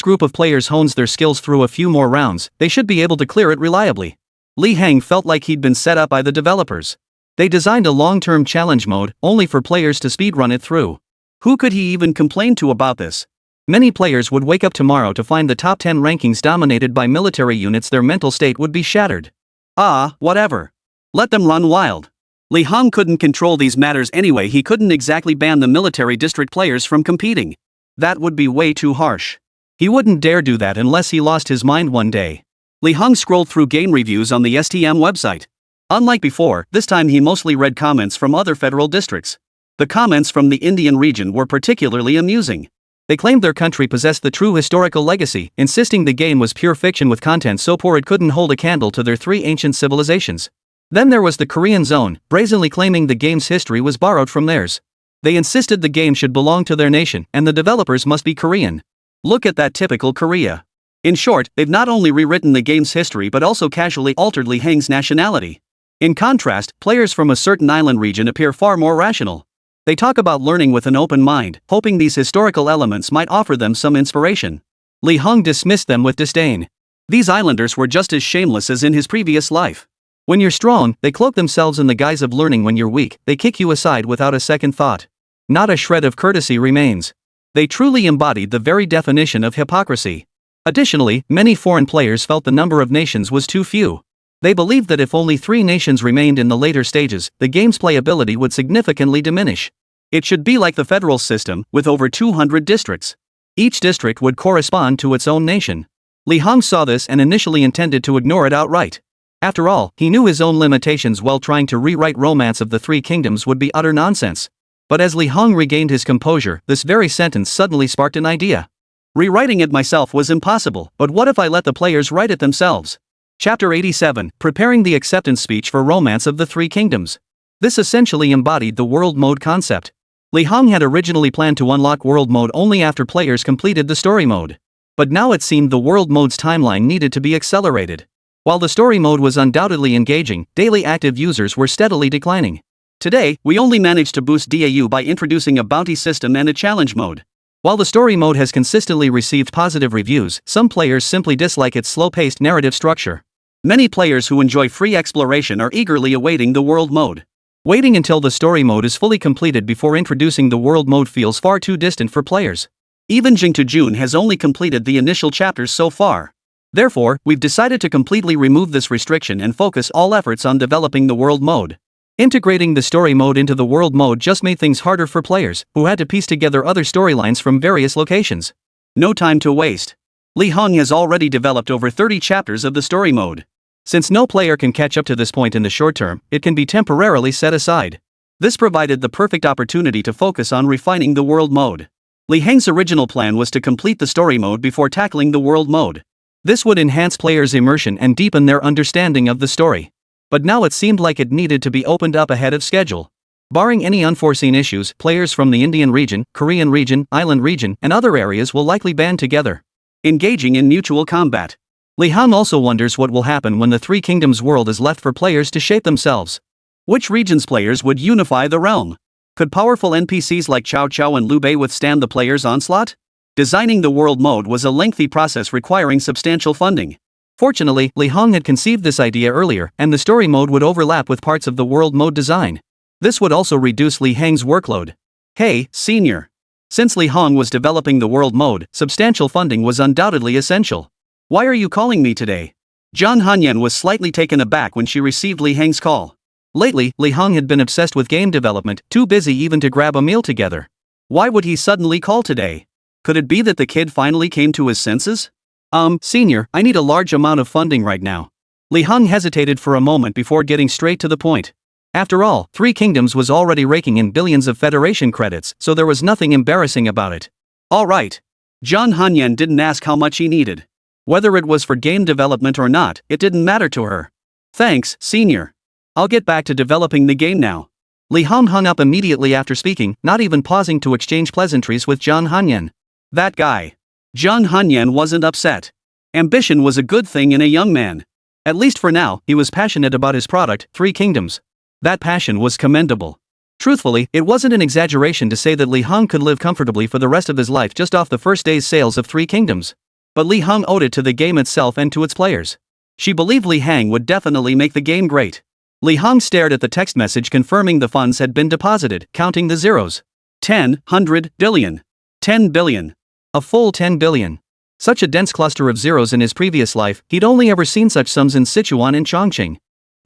group of players hones their skills through a few more rounds, they should be able to clear it reliably. Lí Héng felt like he'd been set up by the developers. They designed a long-term challenge mode, only for players to speedrun it through. Who could he even complain to about this? Many players would wake up tomorrow to find the top 10 rankings dominated by military units. Their mental state would be shattered. Ah, whatever. Let them run wild. Lí Héng couldn't control these matters anyway. He couldn't exactly ban the military district players from competing. That would be way too harsh. He wouldn't dare do that unless he lost his mind one day. Lí Héng scrolled through game reviews on the STM website. Unlike before, this time he mostly read comments from other federal districts. The comments from the Indian region were particularly amusing. They claimed their country possessed the true historical legacy, insisting the game was pure fiction with content so poor it couldn't hold a candle to their three ancient civilizations. Then there was the Korean zone, brazenly claiming the game's history was borrowed from theirs. They insisted the game should belong to their nation, and the developers must be Korean. Look at that typical Korea. In short, they've not only rewritten the game's history but also casually altered Lí Héng's nationality. In contrast, players from a certain island region appear far more rational. They talk about learning with an open mind, hoping these historical elements might offer them some inspiration. Lí Héng dismissed them with disdain. These islanders were just as shameless as in his previous life. When you're strong, they cloak themselves in the guise of learning. When you're weak, they kick you aside without a second thought. Not a shred of courtesy remains. They truly embodied the very definition of hypocrisy. Additionally, many foreign players felt the number of nations was too few. They believed that if only 3 nations remained in the later stages, the game's playability would significantly diminish. It should be like the federal system, with over 200 districts. Each district would correspond to its own nation. Lí Héng saw this and initially intended to ignore it outright. After all, he knew his own limitations. While trying to rewrite Romance of the Three Kingdoms would be utter nonsense. But as Lí Héng regained his composure, this very sentence suddenly sparked an idea. Rewriting it myself was impossible, but what if I let the players write it themselves? Chapter 87, Preparing the Acceptance Speech for Romance of the Three Kingdoms. This essentially embodied the World Mode concept. Lí Héng had originally planned to unlock World Mode only after players completed the Story Mode. But now it seemed the World Mode's timeline needed to be accelerated. While the Story Mode was undoubtedly engaging, daily active users were steadily declining. Today, we only managed to boost DAU by introducing a bounty system and a challenge mode. While the Story Mode has consistently received positive reviews, some players simply dislike its slow-paced narrative structure. Many players who enjoy free exploration are eagerly awaiting the World Mode. Waiting until the Story Mode is fully completed before introducing the World Mode feels far too distant for players. Even Jun has only completed the initial chapters so far. Therefore, we've decided to completely remove this restriction and focus all efforts on developing the World Mode. Integrating the Story Mode into the World Mode just made things harder for players, who had to piece together other storylines from various locations. No time to waste. Lí Héng has already developed over 30 chapters of the Story Mode. Since no player can catch up to this point in the short term, it can be temporarily set aside. This provided the perfect opportunity to focus on refining the World Mode. Lí Héng's original plan was to complete the Story Mode before tackling the World Mode. This would enhance players' immersion and deepen their understanding of the story. But now it seemed like it needed to be opened up ahead of schedule. Barring any unforeseen issues, players from the Indian region, Korean region, Island region, and other areas will likely band together, engaging in mutual combat. Lí Héng also wonders what will happen when the Three Kingdoms world is left for players to shape themselves. Which region's players would unify the realm? Could powerful NPCs like Cao Cao and Liu Bei withstand the players' onslaught? Designing the World Mode was a lengthy process requiring substantial funding. Fortunately, Lí Héng had conceived this idea earlier, and the Story Mode would overlap with parts of the World Mode design. This would also reduce Lí Héng's workload. Hey, Senior. Since Lí Héng was developing the World Mode, substantial funding was undoubtedly essential. Why are you calling me today? Zhang Hanyan was slightly taken aback when she received Lí Héng's call. Lately, Lí Héng had been obsessed with game development, too busy even to grab a meal together. Why would he suddenly call today? Could it be that the kid finally came to his senses? Senior, I need a large amount of funding right now. Lí Héng hesitated for a moment before getting straight to the point. After all, Three Kingdoms was already raking in billions of Federation credits, so there was nothing embarrassing about it. All right. Zhang Hanyan didn't ask how much he needed. Whether it was for game development or not, it didn't matter to her. Thanks, Senior. I'll get back to developing the game now. Lí Héng hung up immediately after speaking, not even pausing to exchange pleasantries with Zhang Hanyan. That guy. Zhang Hanyan wasn't upset. Ambition was a good thing in a young man. At least for now, he was passionate about his product, Three Kingdoms. That passion was commendable. Truthfully, it wasn't an exaggeration to say that Lí Héng could live comfortably for the rest of his life just off the first day's sales of Three Kingdoms. But Lí Héng owed it to the game itself and to its players. She believed Lí Héng would definitely make the game great. Lí Héng stared at the text message confirming the funds had been deposited, counting the zeros. 10, 100, billion. 10 billion. A full 10 billion. Such a dense cluster of zeros in his previous life, he'd only ever seen such sums in Sichuan and Chongqing.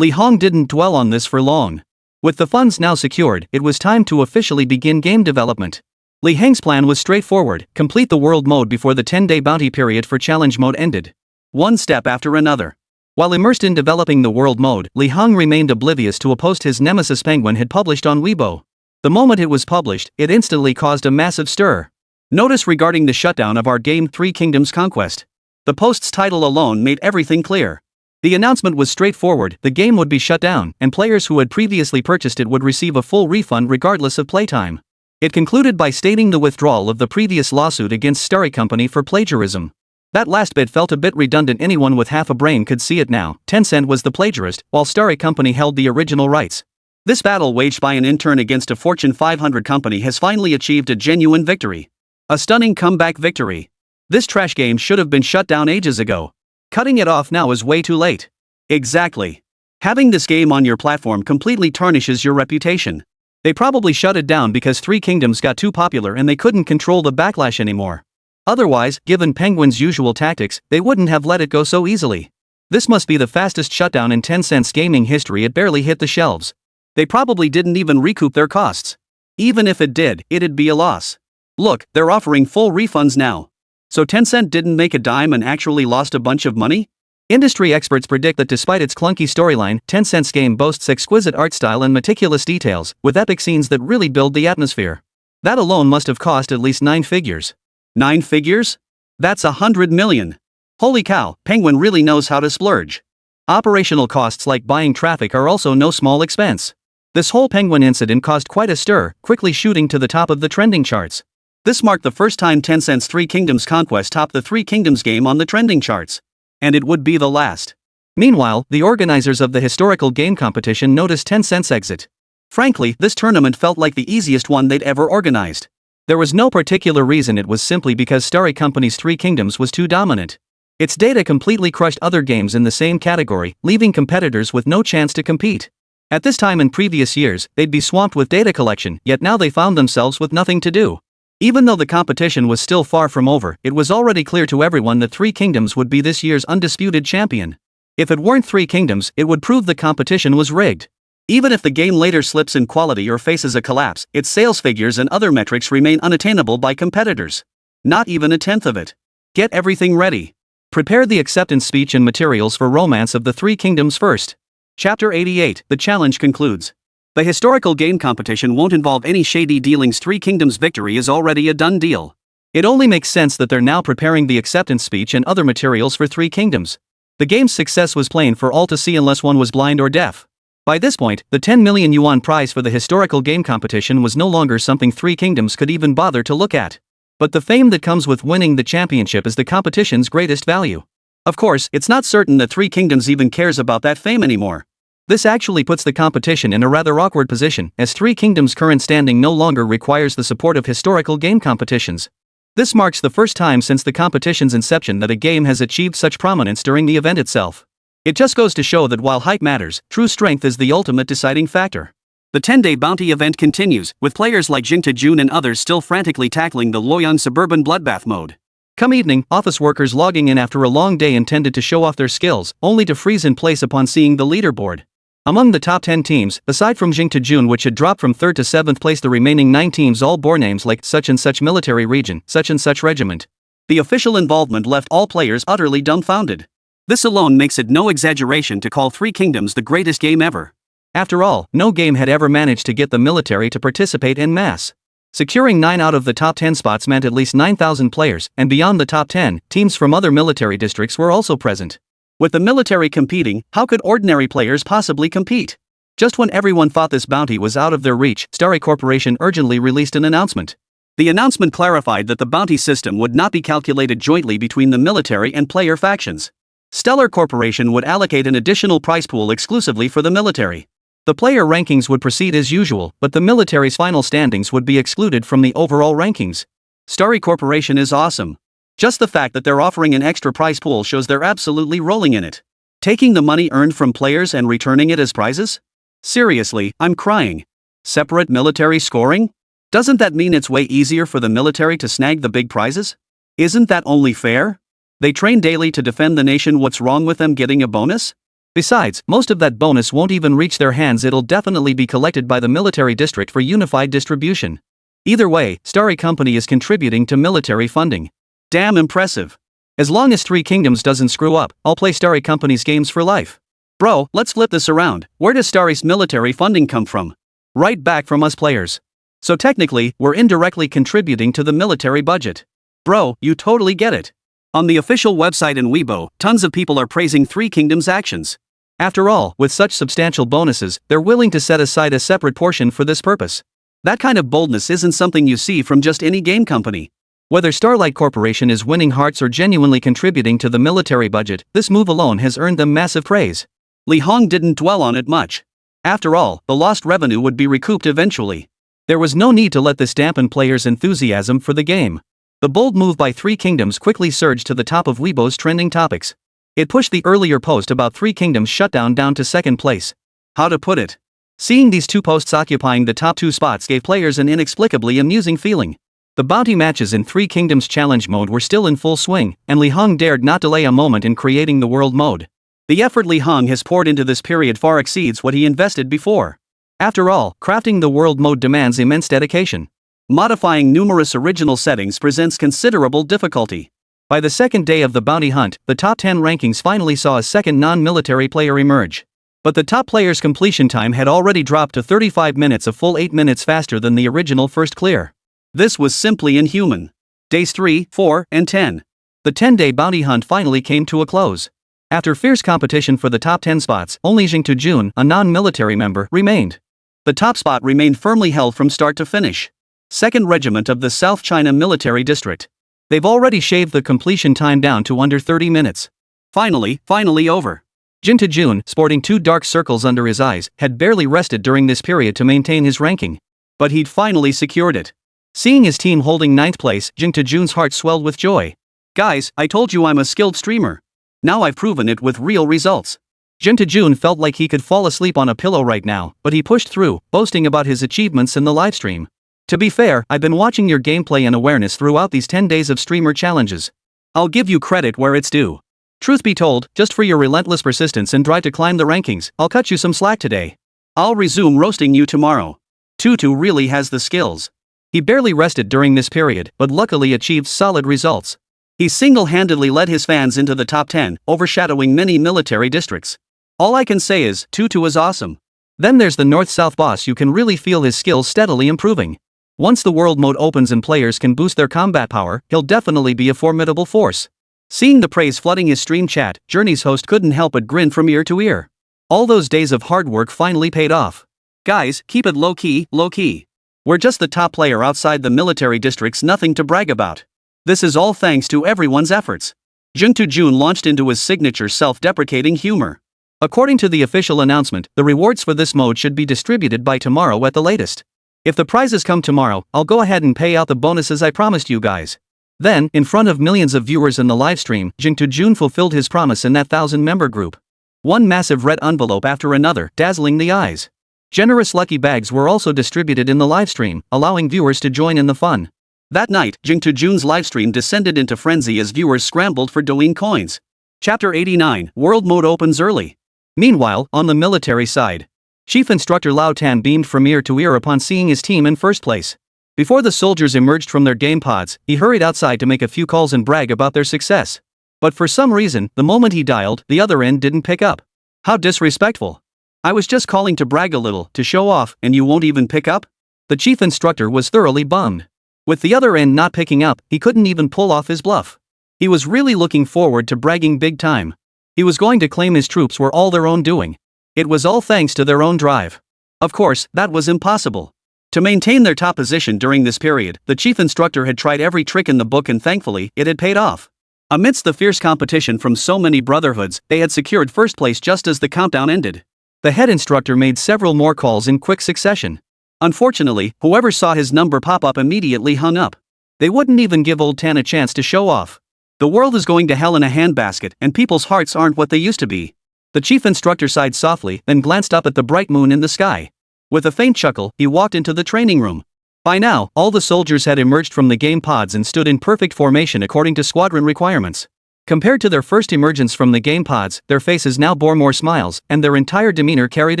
Lí Héng didn't dwell on this for long. With the funds now secured, it was time to officially begin game development. Lí Héng's plan was straightforward: complete the world mode before the 10-day bounty period for challenge mode ended. One step after another. While immersed in developing the world mode, Lí Héng remained oblivious to a post his nemesis Penguin had published on Weibo. The moment it was published, it instantly caused a massive stir. Notice regarding the shutdown of our game Three Kingdoms Conquest. The post's title alone made everything clear. The announcement was straightforward: the game would be shut down, and players who had previously purchased it would receive a full refund regardless of playtime. It concluded by stating the withdrawal of the previous lawsuit against Starry Company for plagiarism. That last bit felt a bit redundant. Anyone with half a brain could see it now. Tencent was the plagiarist, while Starry Company held the original rights. This battle waged by an intern against a Fortune 500 company has finally achieved a genuine victory. A stunning comeback victory. This trash game should have been shut down ages ago. Cutting it off now is way too late. Exactly. Having this game on your platform completely tarnishes your reputation. They probably shut it down because Three Kingdoms got too popular and they couldn't control the backlash anymore. Otherwise, given Penguin's usual tactics, they wouldn't have let it go so easily. This must be the fastest shutdown in Tencent's gaming history. It barely hit the shelves. They probably didn't even recoup their costs. Even if it did, it'd be a loss. Look, they're offering full refunds now. So Tencent didn't make a dime and actually lost a bunch of money? Industry experts predict that despite its clunky storyline, Tencent's game boasts exquisite art style and meticulous details, with epic scenes that really build the atmosphere. That alone must have cost at least 9 figures. 9 figures? That's 100 million. Holy cow, Penguin really knows how to splurge. Operational costs like buying traffic are also no small expense. This whole Penguin incident caused quite a stir, quickly shooting to the top of the trending charts. This marked the first time Tencent's Three Kingdoms Conquest topped the Three Kingdoms game on the trending charts. And it would be the last. Meanwhile, the organizers of the historical game competition noticed Tencent's exit. Frankly, this tournament felt like the easiest one they'd ever organized. There was no particular reason. It was simply because Starry Company's Three Kingdoms was too dominant. Its data completely crushed other games in the same category, leaving competitors with no chance to compete. At this time in previous years, they'd be swamped with data collection, yet now they found themselves with nothing to do. Even though the competition was still far from over, it was already clear to everyone that Three Kingdoms would be this year's undisputed champion. If it weren't Three Kingdoms, it would prove the competition was rigged. Even if the game later slips in quality or faces a collapse, its sales figures and other metrics remain unattainable by competitors. Not even a tenth of it. Get everything ready. Prepare the acceptance speech and materials for Romance of the Three Kingdoms first. Chapter 88, the challenge concludes. The historical game competition won't involve any shady dealings. Three Kingdoms' victory is already a done deal. It only makes sense that they're now preparing the acceptance speech and other materials for Three Kingdoms. The game's success was plain for all to see unless one was blind or deaf. By this point, the 10 million yuan prize for the historical game competition was no longer something Three Kingdoms could even bother to look at. But the fame that comes with winning the championship is the competition's greatest value. Of course, it's not certain that Three Kingdoms even cares about that fame anymore. This actually puts the competition in a rather awkward position, as Three Kingdoms' current standing no longer requires the support of historical game competitions. This marks the first time since the competition's inception that a game has achieved such prominence during the event itself. It just goes to show that while hype matters, true strength is the ultimate deciding factor. The 10-day bounty event continues, with players like Jing Jun and others still frantically tackling the Luoyang suburban bloodbath mode. Come evening, office workers logging in after a long day intended to show off their skills, only to freeze in place upon seeing the leaderboard. Among the top 10 teams, aside from Jing Jun, which had dropped from 3rd to 7th place, the remaining 9 teams all bore names like such and such military region, such and such regiment. The official involvement left all players utterly dumbfounded. This alone makes it no exaggeration to call Three Kingdoms the greatest game ever. After all, no game had ever managed to get the military to participate en masse. Securing 9 out of the top 10 spots meant at least 9,000 players, and beyond the top 10, teams from other military districts were also present. With the military competing, how could ordinary players possibly compete? Just when everyone thought this bounty was out of their reach, Starry Corporation urgently released an announcement. The announcement clarified that the bounty system would not be calculated jointly between the military and player factions. Stellar Corporation would allocate an additional prize pool exclusively for the military. The player rankings would proceed as usual, but the military's final standings would be excluded from the overall rankings. Starry Corporation is awesome. Just the fact that they're offering an extra prize pool shows they're absolutely rolling in it. Taking the money earned from players and returning it as prizes? Seriously, I'm crying. Separate military scoring? Doesn't that mean it's way easier for the military to snag the big prizes? Isn't that only fair? They train daily to defend the nation. What's wrong with them getting a bonus? Besides, most of that bonus won't even reach their hands. It'll definitely be collected by the military district for unified distribution. Either way, Starry Company is contributing to military funding. Damn impressive. As long as Three Kingdoms doesn't screw up, I'll play Starry Company's games for life. Bro, let's flip this around. Where does Starry's military funding come from? Right back from us players. So technically, we're indirectly contributing to the military budget. Bro, you totally get it. On the official website in Weibo, tons of people are praising Three Kingdoms' actions. After all, with such substantial bonuses, they're willing to set aside a separate portion for this purpose. That kind of boldness isn't something you see from just any game company. Whether Starlight Corporation is winning hearts or genuinely contributing to the military budget, this move alone has earned them massive praise. Lí Héng didn't dwell on it much. After all, the lost revenue would be recouped eventually. There was no need to let this dampen players' enthusiasm for the game. The bold move by Three Kingdoms quickly surged to the top of Weibo's trending topics. It pushed the earlier post about Three Kingdoms' shutdown down to second place. How to put it? Seeing these two posts occupying the top two spots gave players an inexplicably amusing feeling. The bounty matches in Three Kingdoms challenge mode were still in full swing, and Lí Héng dared not delay a moment in creating the world mode. The effort Lí Héng has poured into this period far exceeds what he invested before. After all, crafting the world mode demands immense dedication. Modifying numerous original settings presents considerable difficulty. By the second day of the bounty hunt, the top 10 rankings finally saw a second non-military player emerge. But the top player's completion time had already dropped to 35 minutes, a full 8 minutes faster than the original first clear. This was simply inhuman. Days 3, 4, and 10. The 10-day bounty hunt finally came to a close. After fierce competition for the top 10 spots, only Zhao Yun, a non-military member, remained. The top spot remained firmly held from start to finish. 2nd Regiment of the South China Military District. They've already shaved the completion time down to under 30 minutes. Finally over. Zhao Yun, sporting 2 dark circles under his eyes, had barely rested during this period to maintain his ranking. But he'd finally secured it. Seeing his team holding 9th place, Zhao Yun's heart swelled with joy. Guys, I told you I'm a skilled streamer. Now I've proven it with real results. Zhao Yun felt like he could fall asleep on a pillow right now, but he pushed through, boasting about his achievements in the livestream. To be fair, I've been watching your gameplay and awareness throughout these 10 days of streamer challenges. I'll give you credit where it's due. Truth be told, just for your relentless persistence and drive to climb the rankings, I'll cut you some slack today. I'll resume roasting you tomorrow. Tutu really has the skills. He barely rested during this period, but luckily achieved solid results. He single-handedly led his fans into the top 10, overshadowing many military districts. All I can say is, Tutu is awesome. Then there's the North-South boss. You can really feel his skills steadily improving. Once the world mode opens and players can boost their combat power, he'll definitely be a formidable force. Seeing the praise flooding his stream chat, Journey's host couldn't help but grin from ear to ear. All those days of hard work finally paid off. Guys, keep it low-key. We're just the top player outside the military districts, nothing to brag about. This is all thanks to everyone's efforts. Zhao Yun launched into his signature self-deprecating humor. According to the official announcement, the rewards for this mode should be distributed by tomorrow at the latest. If the prizes come tomorrow, I'll go ahead and pay out the bonuses I promised you guys. Then, in front of millions of viewers in the livestream, Zhao Yun fulfilled his promise in that 1,000-member group. One massive red envelope after another, dazzling the eyes. Generous lucky bags were also distributed in the livestream, allowing viewers to join in the fun. That night, Zhao Yun's livestream descended into frenzy as viewers scrambled for Douyin coins. Chapter 89, World Mode opens early. Meanwhile, on the military side, Chief Instructor Lao Tan beamed from ear to ear upon seeing his team in first place. Before the soldiers emerged from their game pods, he hurried outside to make a few calls and brag about their success. But for some reason, the moment he dialed, the other end didn't pick up. How disrespectful. I was just calling to brag a little, to show off, and you won't even pick up? The chief instructor was thoroughly bummed. With the other end not picking up, he couldn't even pull off his bluff. He was really looking forward to bragging big time. He was going to claim his troops were all their own doing. It was all thanks to their own drive. Of course, that was impossible. To maintain their top position during this period, the chief instructor had tried every trick in the book and thankfully, it had paid off. Amidst the fierce competition from so many brotherhoods, they had secured first place just as the countdown ended. The head instructor made several more calls in quick succession. Unfortunately, whoever saw his number pop up immediately hung up. They wouldn't even give Old Tan a chance to show off. The world is going to hell in a handbasket, and people's hearts aren't what they used to be. The chief instructor sighed softly, then glanced up at the bright moon in the sky. With a faint chuckle, he walked into the training room. By now, all the soldiers had emerged from the game pods and stood in perfect formation according to squadron requirements. Compared to their first emergence from the game pods, their faces now bore more smiles, and their entire demeanor carried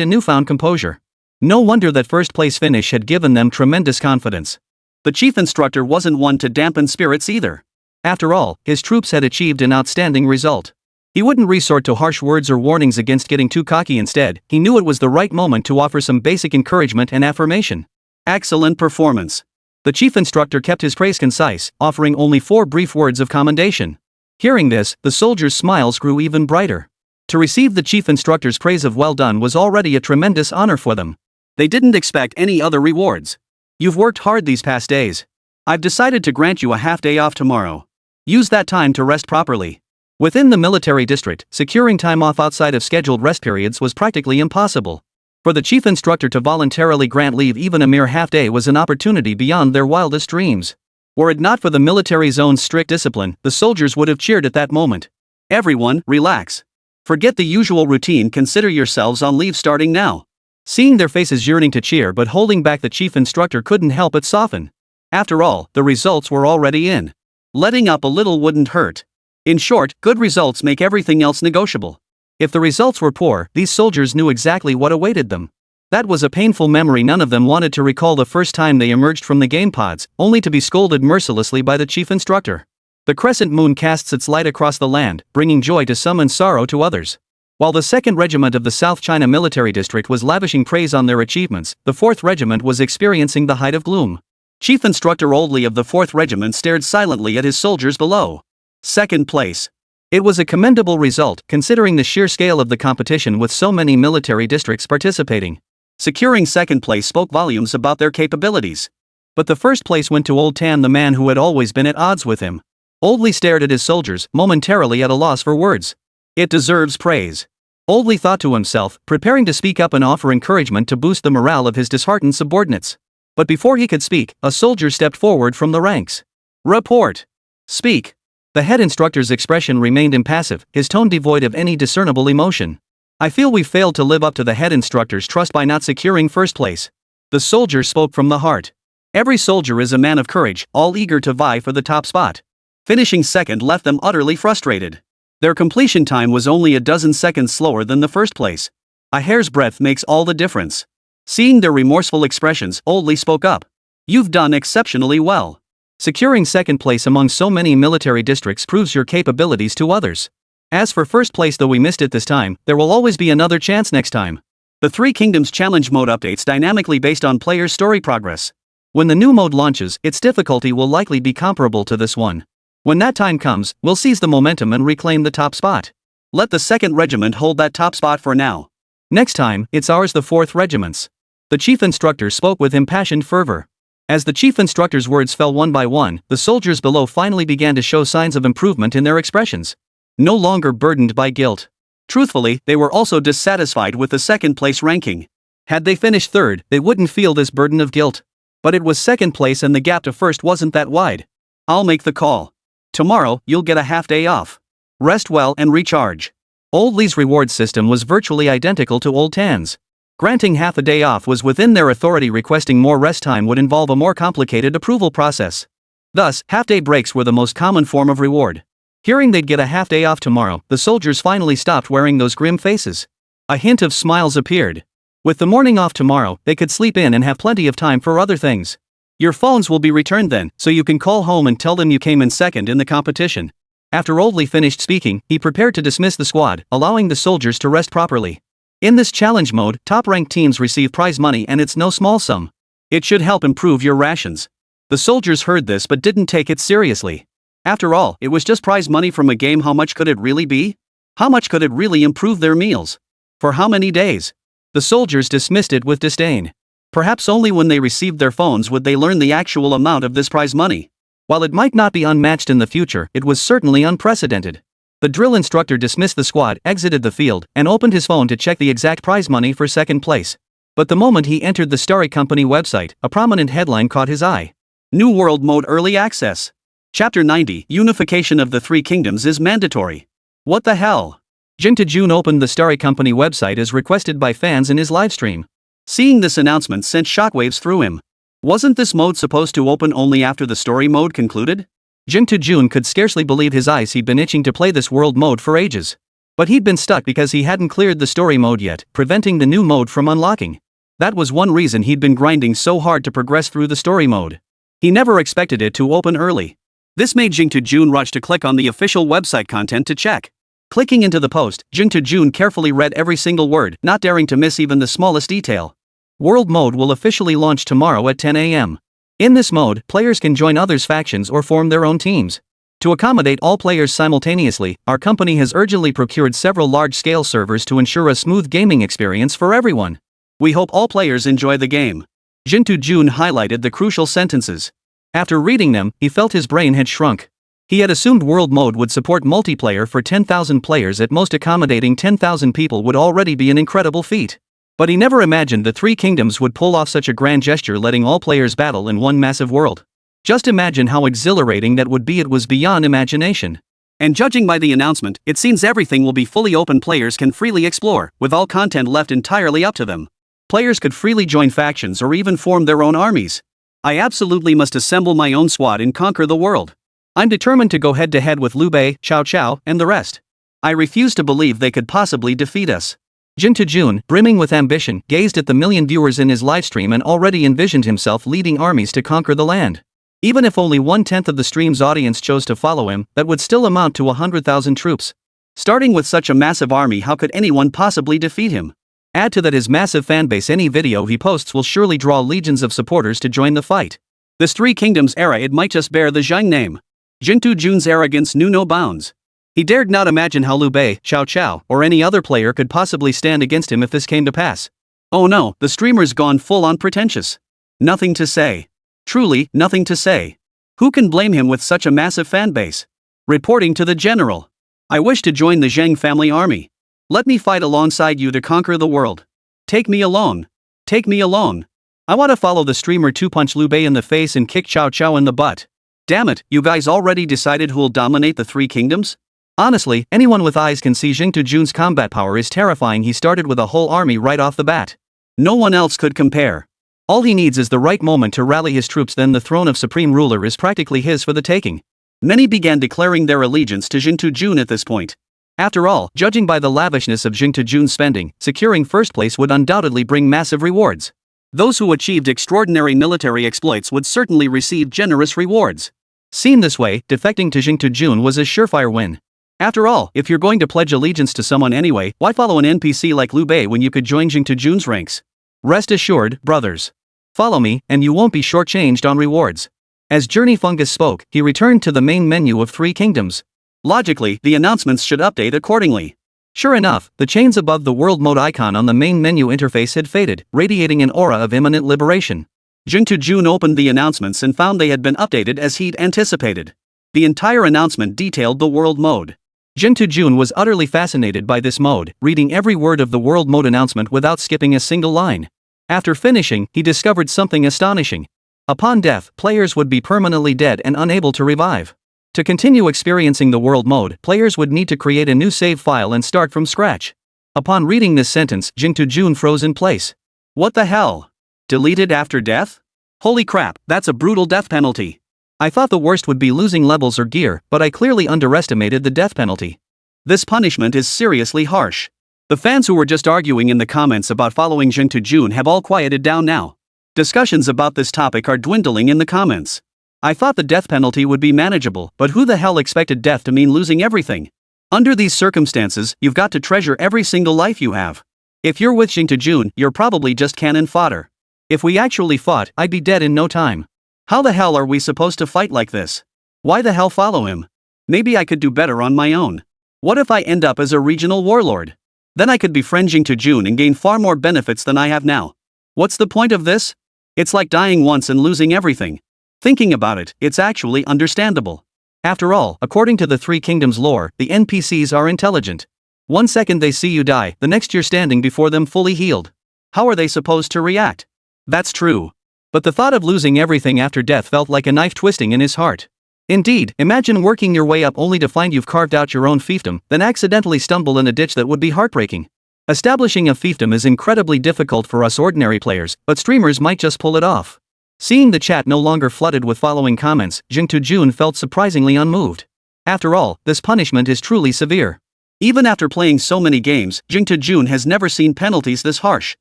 a newfound composure. No wonder that first-place finish had given them tremendous confidence. The chief instructor wasn't one to dampen spirits either. After all, his troops had achieved an outstanding result. He wouldn't resort to harsh words or warnings against getting too cocky. Instead, he knew it was the right moment to offer some basic encouragement and affirmation. Excellent performance. The chief instructor kept his praise concise, offering only 4 brief words of commendation. Hearing this, the soldiers' smiles grew even brighter. To receive the chief instructor's praise of well done was already a tremendous honor for them. They didn't expect any other rewards. You've worked hard these past days. I've decided to grant you a half-day off tomorrow. Use that time to rest properly. Within the military district, securing time off outside of scheduled rest periods was practically impossible. For the chief instructor to voluntarily grant leave even a mere half-day was an opportunity beyond their wildest dreams. Were it not for the military zone's strict discipline, the soldiers would have cheered at that moment. Everyone, relax. Forget the usual routine, consider yourselves on leave starting now. Seeing their faces yearning to cheer but holding back, the chief instructor couldn't help but soften. After all, the results were already in. Letting up a little wouldn't hurt. In short, good results make everything else negotiable. If the results were poor, these soldiers knew exactly what awaited them. That was a painful memory none of them wanted to recall, the first time they emerged from the game pods, only to be scolded mercilessly by the chief instructor. The crescent moon casts its light across the land, bringing joy to some and sorrow to others. While the 2nd Regiment of the South China Military District was lavishing praise on their achievements, the 4th Regiment was experiencing the height of gloom. Chief Instructor Old Lí of the 4th Regiment stared silently at his soldiers below. 2nd place. It was a commendable result, considering the sheer scale of the competition with so many military districts participating. Securing 2nd place spoke volumes about their capabilities. But the 1st place went to Old Tan, the man who had always been at odds with him. Old Lí stared at his soldiers, momentarily at a loss for words. It deserves praise. Old Lí thought to himself, preparing to speak up and offer encouragement to boost the morale of his disheartened subordinates. But before he could speak, a soldier stepped forward from the ranks. Report. Speak. The head instructor's expression remained impassive, his tone devoid of any discernible emotion. I feel we failed to live up to the head instructor's trust by not securing 1st place. The soldier spoke from the heart. Every soldier is a man of courage, all eager to vie for the top spot. Finishing 2nd left them utterly frustrated. Their completion time was only a dozen seconds slower than the 1st place. A hair's breadth makes all the difference. Seeing their remorseful expressions, Old Lí spoke up. You've done exceptionally well. Securing 2nd place among so many military districts proves your capabilities to others. As for 1st place, though we missed it this time, there will always be another chance next time. The 3 Kingdoms Challenge mode updates dynamically based on players' story progress. When the new mode launches, its difficulty will likely be comparable to this one. When that time comes, we'll seize the momentum and reclaim the top spot. Let the 2nd Regiment hold that top spot for now. Next time, it's ours, the 4th Regiment's. The chief instructor spoke with impassioned fervor. As the chief instructor's words fell one by one, the soldiers below finally began to show signs of improvement in their expressions. No longer burdened by guilt. Truthfully, they were also dissatisfied with the 2nd place ranking. Had they finished 3rd, they wouldn't feel this burden of guilt. But it was 2nd place and the gap to 1st wasn't that wide. I'll make the call. Tomorrow, you'll get a half-day off. Rest well and recharge. Old Lí's reward system was virtually identical to Old Tan's. Granting half a day off was within their authority. Requesting more rest time would involve a more complicated approval process. Thus, half-day breaks were the most common form of reward. Hearing they'd get a half-day off tomorrow, the soldiers finally stopped wearing those grim faces. A hint of smiles appeared. With the morning off tomorrow, they could sleep in and have plenty of time for other things. Your phones will be returned then, so you can call home and tell them you came in 2nd in the competition. After Old Lí finished speaking, he prepared to dismiss the squad, allowing the soldiers to rest properly. In this challenge mode, top-ranked teams receive prize money, and it's no small sum. It should help improve your rations. The soldiers heard this but didn't take it seriously. After all, it was just prize money from a game. How much could it really be? How much could it really improve their meals? For how many days? The soldiers dismissed it with disdain. Perhaps only when they received their phones would they learn the actual amount of this prize money. While it might not be unmatched in the future, it was certainly unprecedented. The drill instructor dismissed the squad, exited the field, and opened his phone to check the exact prize money for second place. But the moment he entered the Starry Company website, a prominent headline caught his eye. New World Mode Early Access. Chapter 90, Unification of the Three Kingdoms is mandatory. What the hell? Jin Tae-jun opened the Starry Company website as requested by fans in his livestream. Seeing this announcement sent shockwaves through him. Wasn't this mode supposed to open only after the story mode concluded? Jin Tae-jun could scarcely believe his eyes. He'd been itching to play this world mode for ages. But he'd been stuck because he hadn't cleared the story mode yet, preventing the new mode from unlocking. That was one reason he'd been grinding so hard to progress through the story mode. He never expected it to open early. This made Jin Tae-jun rush to click on the official website content to check. Clicking into the post, Jin Tae-jun carefully read every single word, not daring to miss even the smallest detail. World mode will officially launch tomorrow at 10 a.m. In this mode, players can join others' factions or form their own teams. To accommodate all players simultaneously, our company has urgently procured several large-scale servers to ensure a smooth gaming experience for everyone. We hope all players enjoy the game. Jin Tae-jun highlighted the crucial sentences. After reading them, he felt his brain had shrunk. He had assumed world mode would support multiplayer for 10,000 players at most. Accommodating 10,000 people would already be an incredible feat. But he never imagined the Three Kingdoms would pull off such a grand gesture, letting all players battle in one massive world. Just imagine how exhilarating that would be. It was beyond imagination. And judging by the announcement, it seems everything will be fully open. Players can freely explore, with all content left entirely up to them. Players could freely join factions or even form their own armies. I absolutely must assemble my own squad and conquer the world. I'm determined to go head-to-head with Liu Bei, Cao Cao, and the rest. I refuse to believe they could possibly defeat us. Jin Tae-jun, brimming with ambition, gazed at the million viewers in his livestream and already envisioned himself leading armies to conquer the land. Even if only 1/10 of the stream's audience chose to follow him, that would still amount to 100,000 troops. Starting with such a massive army, how could anyone possibly defeat him? Add to that his massive fanbase. Any video he posts will surely draw legions of supporters to join the fight. This Three Kingdoms era, it might just bear the Zhang name. Jin Tae-jun's arrogance knew no bounds. He dared not imagine how Liu Bei, Cao Cao, or any other player could possibly stand against him if this came to pass. Oh no, the streamer's gone full-on pretentious. Nothing to say. Truly, nothing to say. Who can blame him with such a massive fanbase? Reporting to the general. I wish to join the Zhang family army. Let me fight alongside you to conquer the world. Take me alone. Take me alone. I want to follow the streamer to punch Liu Bei in the face and kick Cao Cao in the butt. Damn it, you guys already decided who'll dominate the Three Kingdoms? Honestly, anyone with eyes can see Jin Tae-jun's combat power is terrifying. He started with a whole army right off the bat. No one else could compare. All he needs is the right moment to rally his troops, then the throne of supreme ruler is practically his for the taking. Many began declaring their allegiance to Jin Tae-jun at this point. After all, judging by the lavishness of Jin Tae-jun's spending, securing first place would undoubtedly bring massive rewards. Those who achieved extraordinary military exploits would certainly receive generous rewards. Seen this way, defecting to Jin Tae-jun was a surefire win. After all, if you're going to pledge allegiance to someone anyway, why follow an NPC like Liu Bei when you could join Jin Tae-jun's ranks? Rest assured, brothers. Follow me, and you won't be shortchanged on rewards. As Journey Fungus spoke, he returned to the main menu of Three Kingdoms. Logically, the announcements should update accordingly. Sure enough, the chains above the world mode icon on the main menu interface had faded, radiating an aura of imminent liberation. Jin Tae-jun opened the announcements and found they had been updated as he'd anticipated. The entire announcement detailed the world mode. Jin Tae-jun was utterly fascinated by this mode, reading every word of the world mode announcement without skipping a single line. After finishing, he discovered something astonishing. Upon death, players would be permanently dead and unable to revive. To continue experiencing the world mode, players would need to create a new save file and start from scratch. Upon reading this sentence, Jin Tae-jun froze in place. What the hell? Deleted after death? Holy crap, that's a brutal death penalty. I thought the worst would be losing levels or gear, but I clearly underestimated the death penalty. This punishment is seriously harsh. The fans who were just arguing in the comments about following Jin Tae-jun have all quieted down now. Discussions about this topic are dwindling in the comments. I thought the death penalty would be manageable, but who the hell expected death to mean losing everything? Under these circumstances, you've got to treasure every single life you have. If you're with Jin Tae-jun, you're probably just cannon fodder. If we actually fought, I'd be dead in no time. How the hell are we supposed to fight like this? Why the hell follow him? Maybe I could do better on my own. What if I end up as a regional warlord? Then I could befriend Jin Tae-jun and gain far more benefits than I have now. What's the point of this? It's like dying once and losing everything. Thinking about it, it's actually understandable. After all, according to the Three Kingdoms lore, the NPCs are intelligent. One second they see you die, the next you're standing before them fully healed. How are they supposed to react? That's true. But the thought of losing everything after death felt like a knife twisting in his heart. Indeed, imagine working your way up only to find you've carved out your own fiefdom, then accidentally stumble in a ditch that would be heartbreaking. Establishing a fiefdom is incredibly difficult for us ordinary players, but streamers might just pull it off. Seeing the chat no longer flooded with following comments, Jing Jun felt surprisingly unmoved. After all, this punishment is truly severe. Even after playing so many games, Jing Jun has never seen penalties this harsh.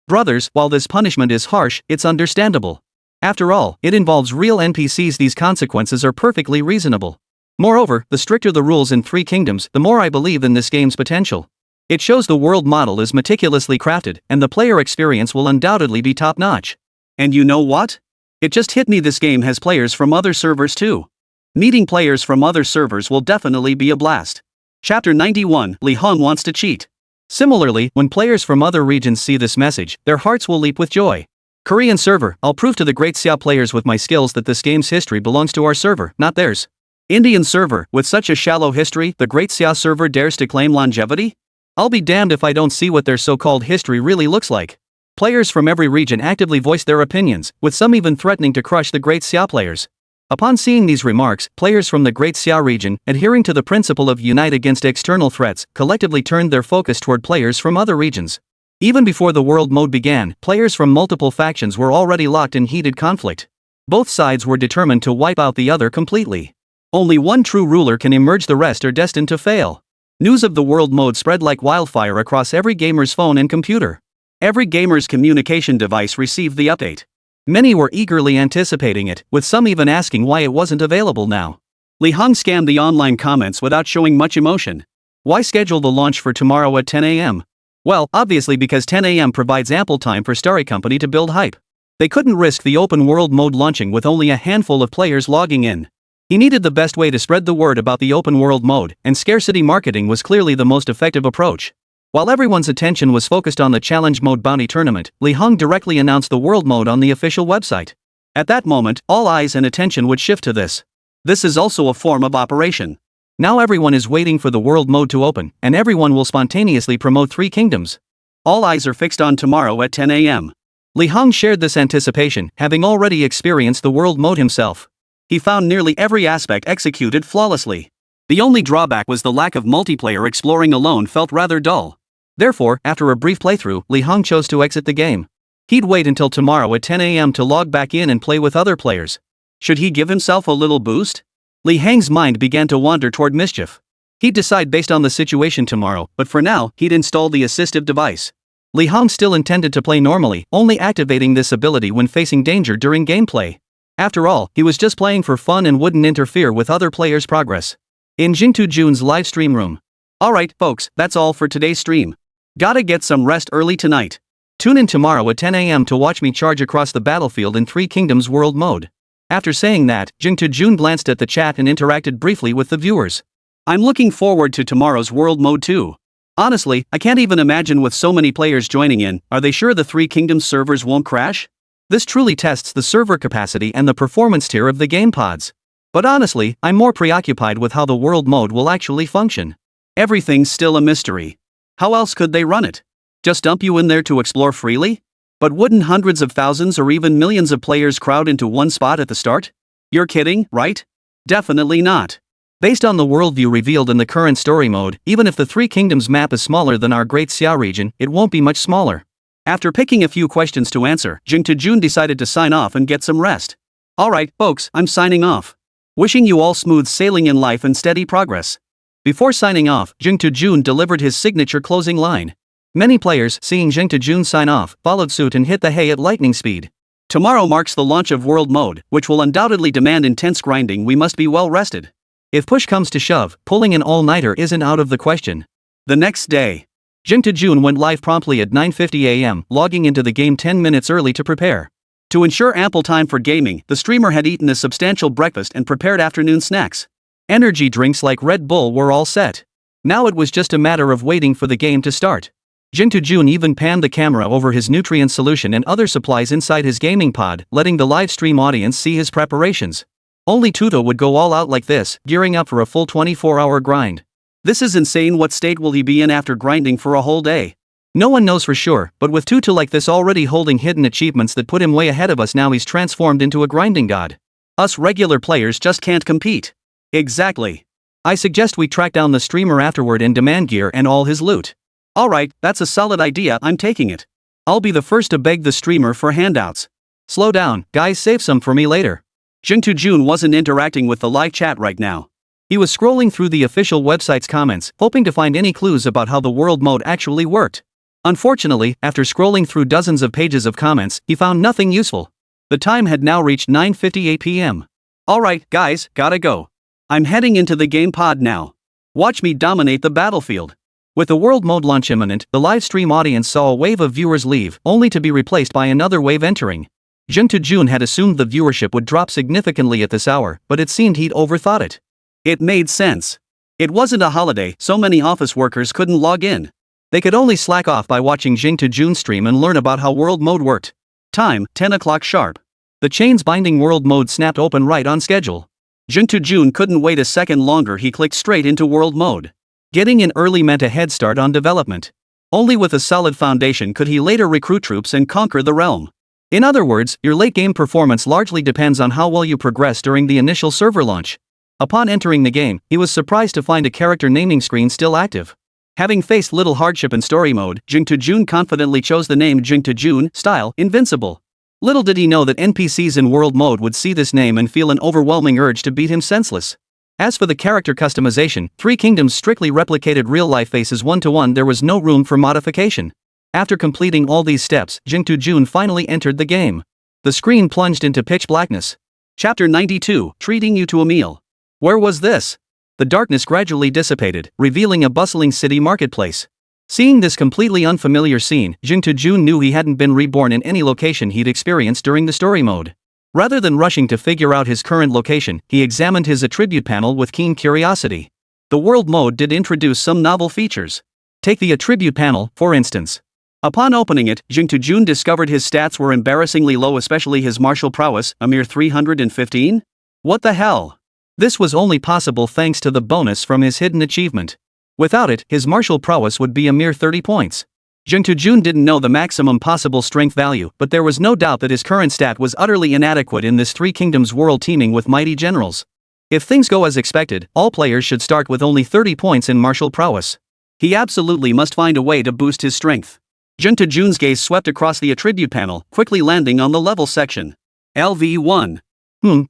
Brothers, while this punishment is harsh, it's understandable. After all, it involves real NPCs. These consequences are perfectly reasonable. Moreover, the stricter the rules in Three Kingdoms, the more I believe in this game's potential. It shows the world model is meticulously crafted, and the player experience will undoubtedly be top-notch. And you know what? It just hit me, this game has players from other servers too. Meeting players from other servers will definitely be a blast. Chapter 91, Lí Héng wants to cheat. Similarly, when players from other regions see this message, their hearts will leap with joy. Korean server, I'll prove to the Great Xia players with my skills that this game's history belongs to our server, not theirs. Indian server, with such a shallow history, the Great Xia server dares to claim longevity? I'll be damned if I don't see what their so-called history really looks like. Players from every region actively voiced their opinions, with some even threatening to crush the Great Xia players. Upon seeing these remarks, players from the Great Xia region, adhering to the principle of unite against external threats, collectively turned their focus toward players from other regions. Even before the world mode began, players from multiple factions were already locked in heated conflict. Both sides were determined to wipe out the other completely. Only one true ruler can emerge, the rest are destined to fail. News of the world mode spread like wildfire across every gamer's phone and computer. Every gamer's communication device received the update. Many were eagerly anticipating it, with some even asking why it wasn't available now. Lí Héng scanned the online comments without showing much emotion. Why schedule the launch for tomorrow at 10 a.m.? Well, obviously because 10 a.m. provides ample time for Starry Company to build hype. They couldn't risk the open world mode launching with only a handful of players logging in. He needed the best way to spread the word about the open world mode, and scarcity marketing was clearly the most effective approach. While everyone's attention was focused on the challenge mode bounty tournament, Lí Héng directly announced the world mode on the official website. At that moment, all eyes and attention would shift to this. This is also a form of operation. Now everyone is waiting for the world mode to open, and everyone will spontaneously promote Three Kingdoms. All eyes are fixed on tomorrow at 10 a.m. Lí Héng shared this anticipation, having already experienced the world mode himself. He found nearly every aspect executed flawlessly. The only drawback was the lack of multiplayer. Exploring alone felt rather dull. Therefore, after a brief playthrough, Lí Héng chose to exit the game. He'd wait until tomorrow at 10 a.m. to log back in and play with other players. Should he give himself a little boost? Lí Héng's mind began to wander toward mischief. He'd decide based on the situation tomorrow, but for now, he'd install the assistive device. Lí Héng still intended to play normally, only activating this ability when facing danger during gameplay. After all, he was just playing for fun and wouldn't interfere with other players' progress. In Jing Jun's live stream room. Alright, folks, that's all for today's stream. Gotta get some rest early tonight. Tune in tomorrow at 10 a.m. to watch me charge across the battlefield in Three Kingdoms world mode. After saying that, Jing Jun glanced at the chat and interacted briefly with the viewers. I'm looking forward to tomorrow's world mode too. Honestly, I can't even imagine with so many players joining in, are they sure the Three Kingdoms servers won't crash? This truly tests the server capacity and the performance tier of the game pods. But honestly, I'm more preoccupied with how the world mode will actually function. Everything's still a mystery. How else could they run it? Just dump you in there to explore freely? But wouldn't hundreds of thousands or even millions of players crowd into one spot at the start? You're kidding, right? Definitely not. Based on the worldview revealed in the current story mode, even if the Three Kingdoms map is smaller than our Great Xia region, it won't be much smaller. After picking a few questions to answer, Jing Jun decided to sign off and get some rest. Alright, folks, I'm signing off. Wishing you all smooth sailing in life and steady progress. Before signing off, Jing Jun delivered his signature closing line. Many players, seeing Jing Jun sign off, followed suit and hit the hay at lightning speed. Tomorrow marks the launch of World Mode, which will undoubtedly demand intense grinding. We must be well rested. If push comes to shove, pulling an all-nighter isn't out of the question. The next day, Jing Jun went live promptly at 9:50 a.m., logging into the game 10 minutes early to prepare. To ensure ample time for gaming, the streamer had eaten a substantial breakfast and prepared afternoon snacks. Energy drinks like Red Bull were all set. Now it was just a matter of waiting for the game to start. Jing Jun even panned the camera over his nutrient solution and other supplies inside his gaming pod, letting the live stream audience see his preparations. Only Tuto would go all out like this, gearing up for a full 24-hour grind. This is insane. What state will he be in after grinding for a whole day? No one knows for sure, but with Tuto like this already holding hidden achievements that put him way ahead of us, now he's transformed into a grinding god. Us regular players just can't compete. Exactly. I suggest we track down the streamer afterward and demand gear and all his loot. Alright, that's a solid idea, I'm taking it. I'll be the first to beg the streamer for handouts. Slow down, guys, save some for me later. Jun wasn't interacting with the live chat right now. He was scrolling through the official website's comments, hoping to find any clues about how the world mode actually worked. Unfortunately, after scrolling through dozens of pages of comments, he found nothing useful. The time had now reached 9:58 p.m. Alright, guys, gotta go. I'm heading into the game pod now. Watch me dominate the battlefield. With the world mode launch imminent, the live stream audience saw a wave of viewers leave, only to be replaced by another wave entering. Jun had assumed the viewership would drop significantly at this hour, but it seemed he'd overthought it. It made sense. It wasn't a holiday, so many office workers couldn't log in. They could only slack off by watching Jun stream and learn about how world mode worked. Time, 10 o'clock sharp. The chains binding world mode snapped open right on schedule. Jun couldn't wait a second longer. He clicked straight into world mode. Getting in early meant a head start on development. Only with a solid foundation could he later recruit troops and conquer the realm. In other words, your late game performance largely depends on how well you progress during the initial server launch. Upon entering the game, he was surprised to find a character naming screen still active. Having faced little hardship in story mode, Jun confidently chose the name Jun style Invincible. Little did he know that NPCs in world mode would see this name and feel an overwhelming urge to beat him senseless. As for the character customization, Three Kingdoms strictly replicated real-life faces one-to-one. There was no room for modification. After completing all these steps, Jun finally entered the game. The screen plunged into pitch blackness. Chapter 92, Treating You to a Meal. Where was this? The darkness gradually dissipated, revealing a bustling city marketplace. Seeing this completely unfamiliar scene, Jun knew he hadn't been reborn in any location he'd experienced during the story mode. Rather than rushing to figure out his current location, he examined his attribute panel with keen curiosity. The world mode did introduce some novel features. Take the attribute panel, for instance. Upon opening it, Jun discovered his stats were embarrassingly low, especially his martial prowess, a mere 315? What the hell? This was only possible thanks to the bonus from his hidden achievement. Without it, his martial prowess would be a mere 30 points. Jun didn't know the maximum possible strength value, but there was no doubt that his current stat was utterly inadequate in this Three Kingdoms world teeming with mighty generals. If things go as expected, all players should start with only 30 points in martial prowess. He absolutely must find a way to boost his strength. Jun's gaze swept across the attribute panel, quickly landing on the level section. LV1.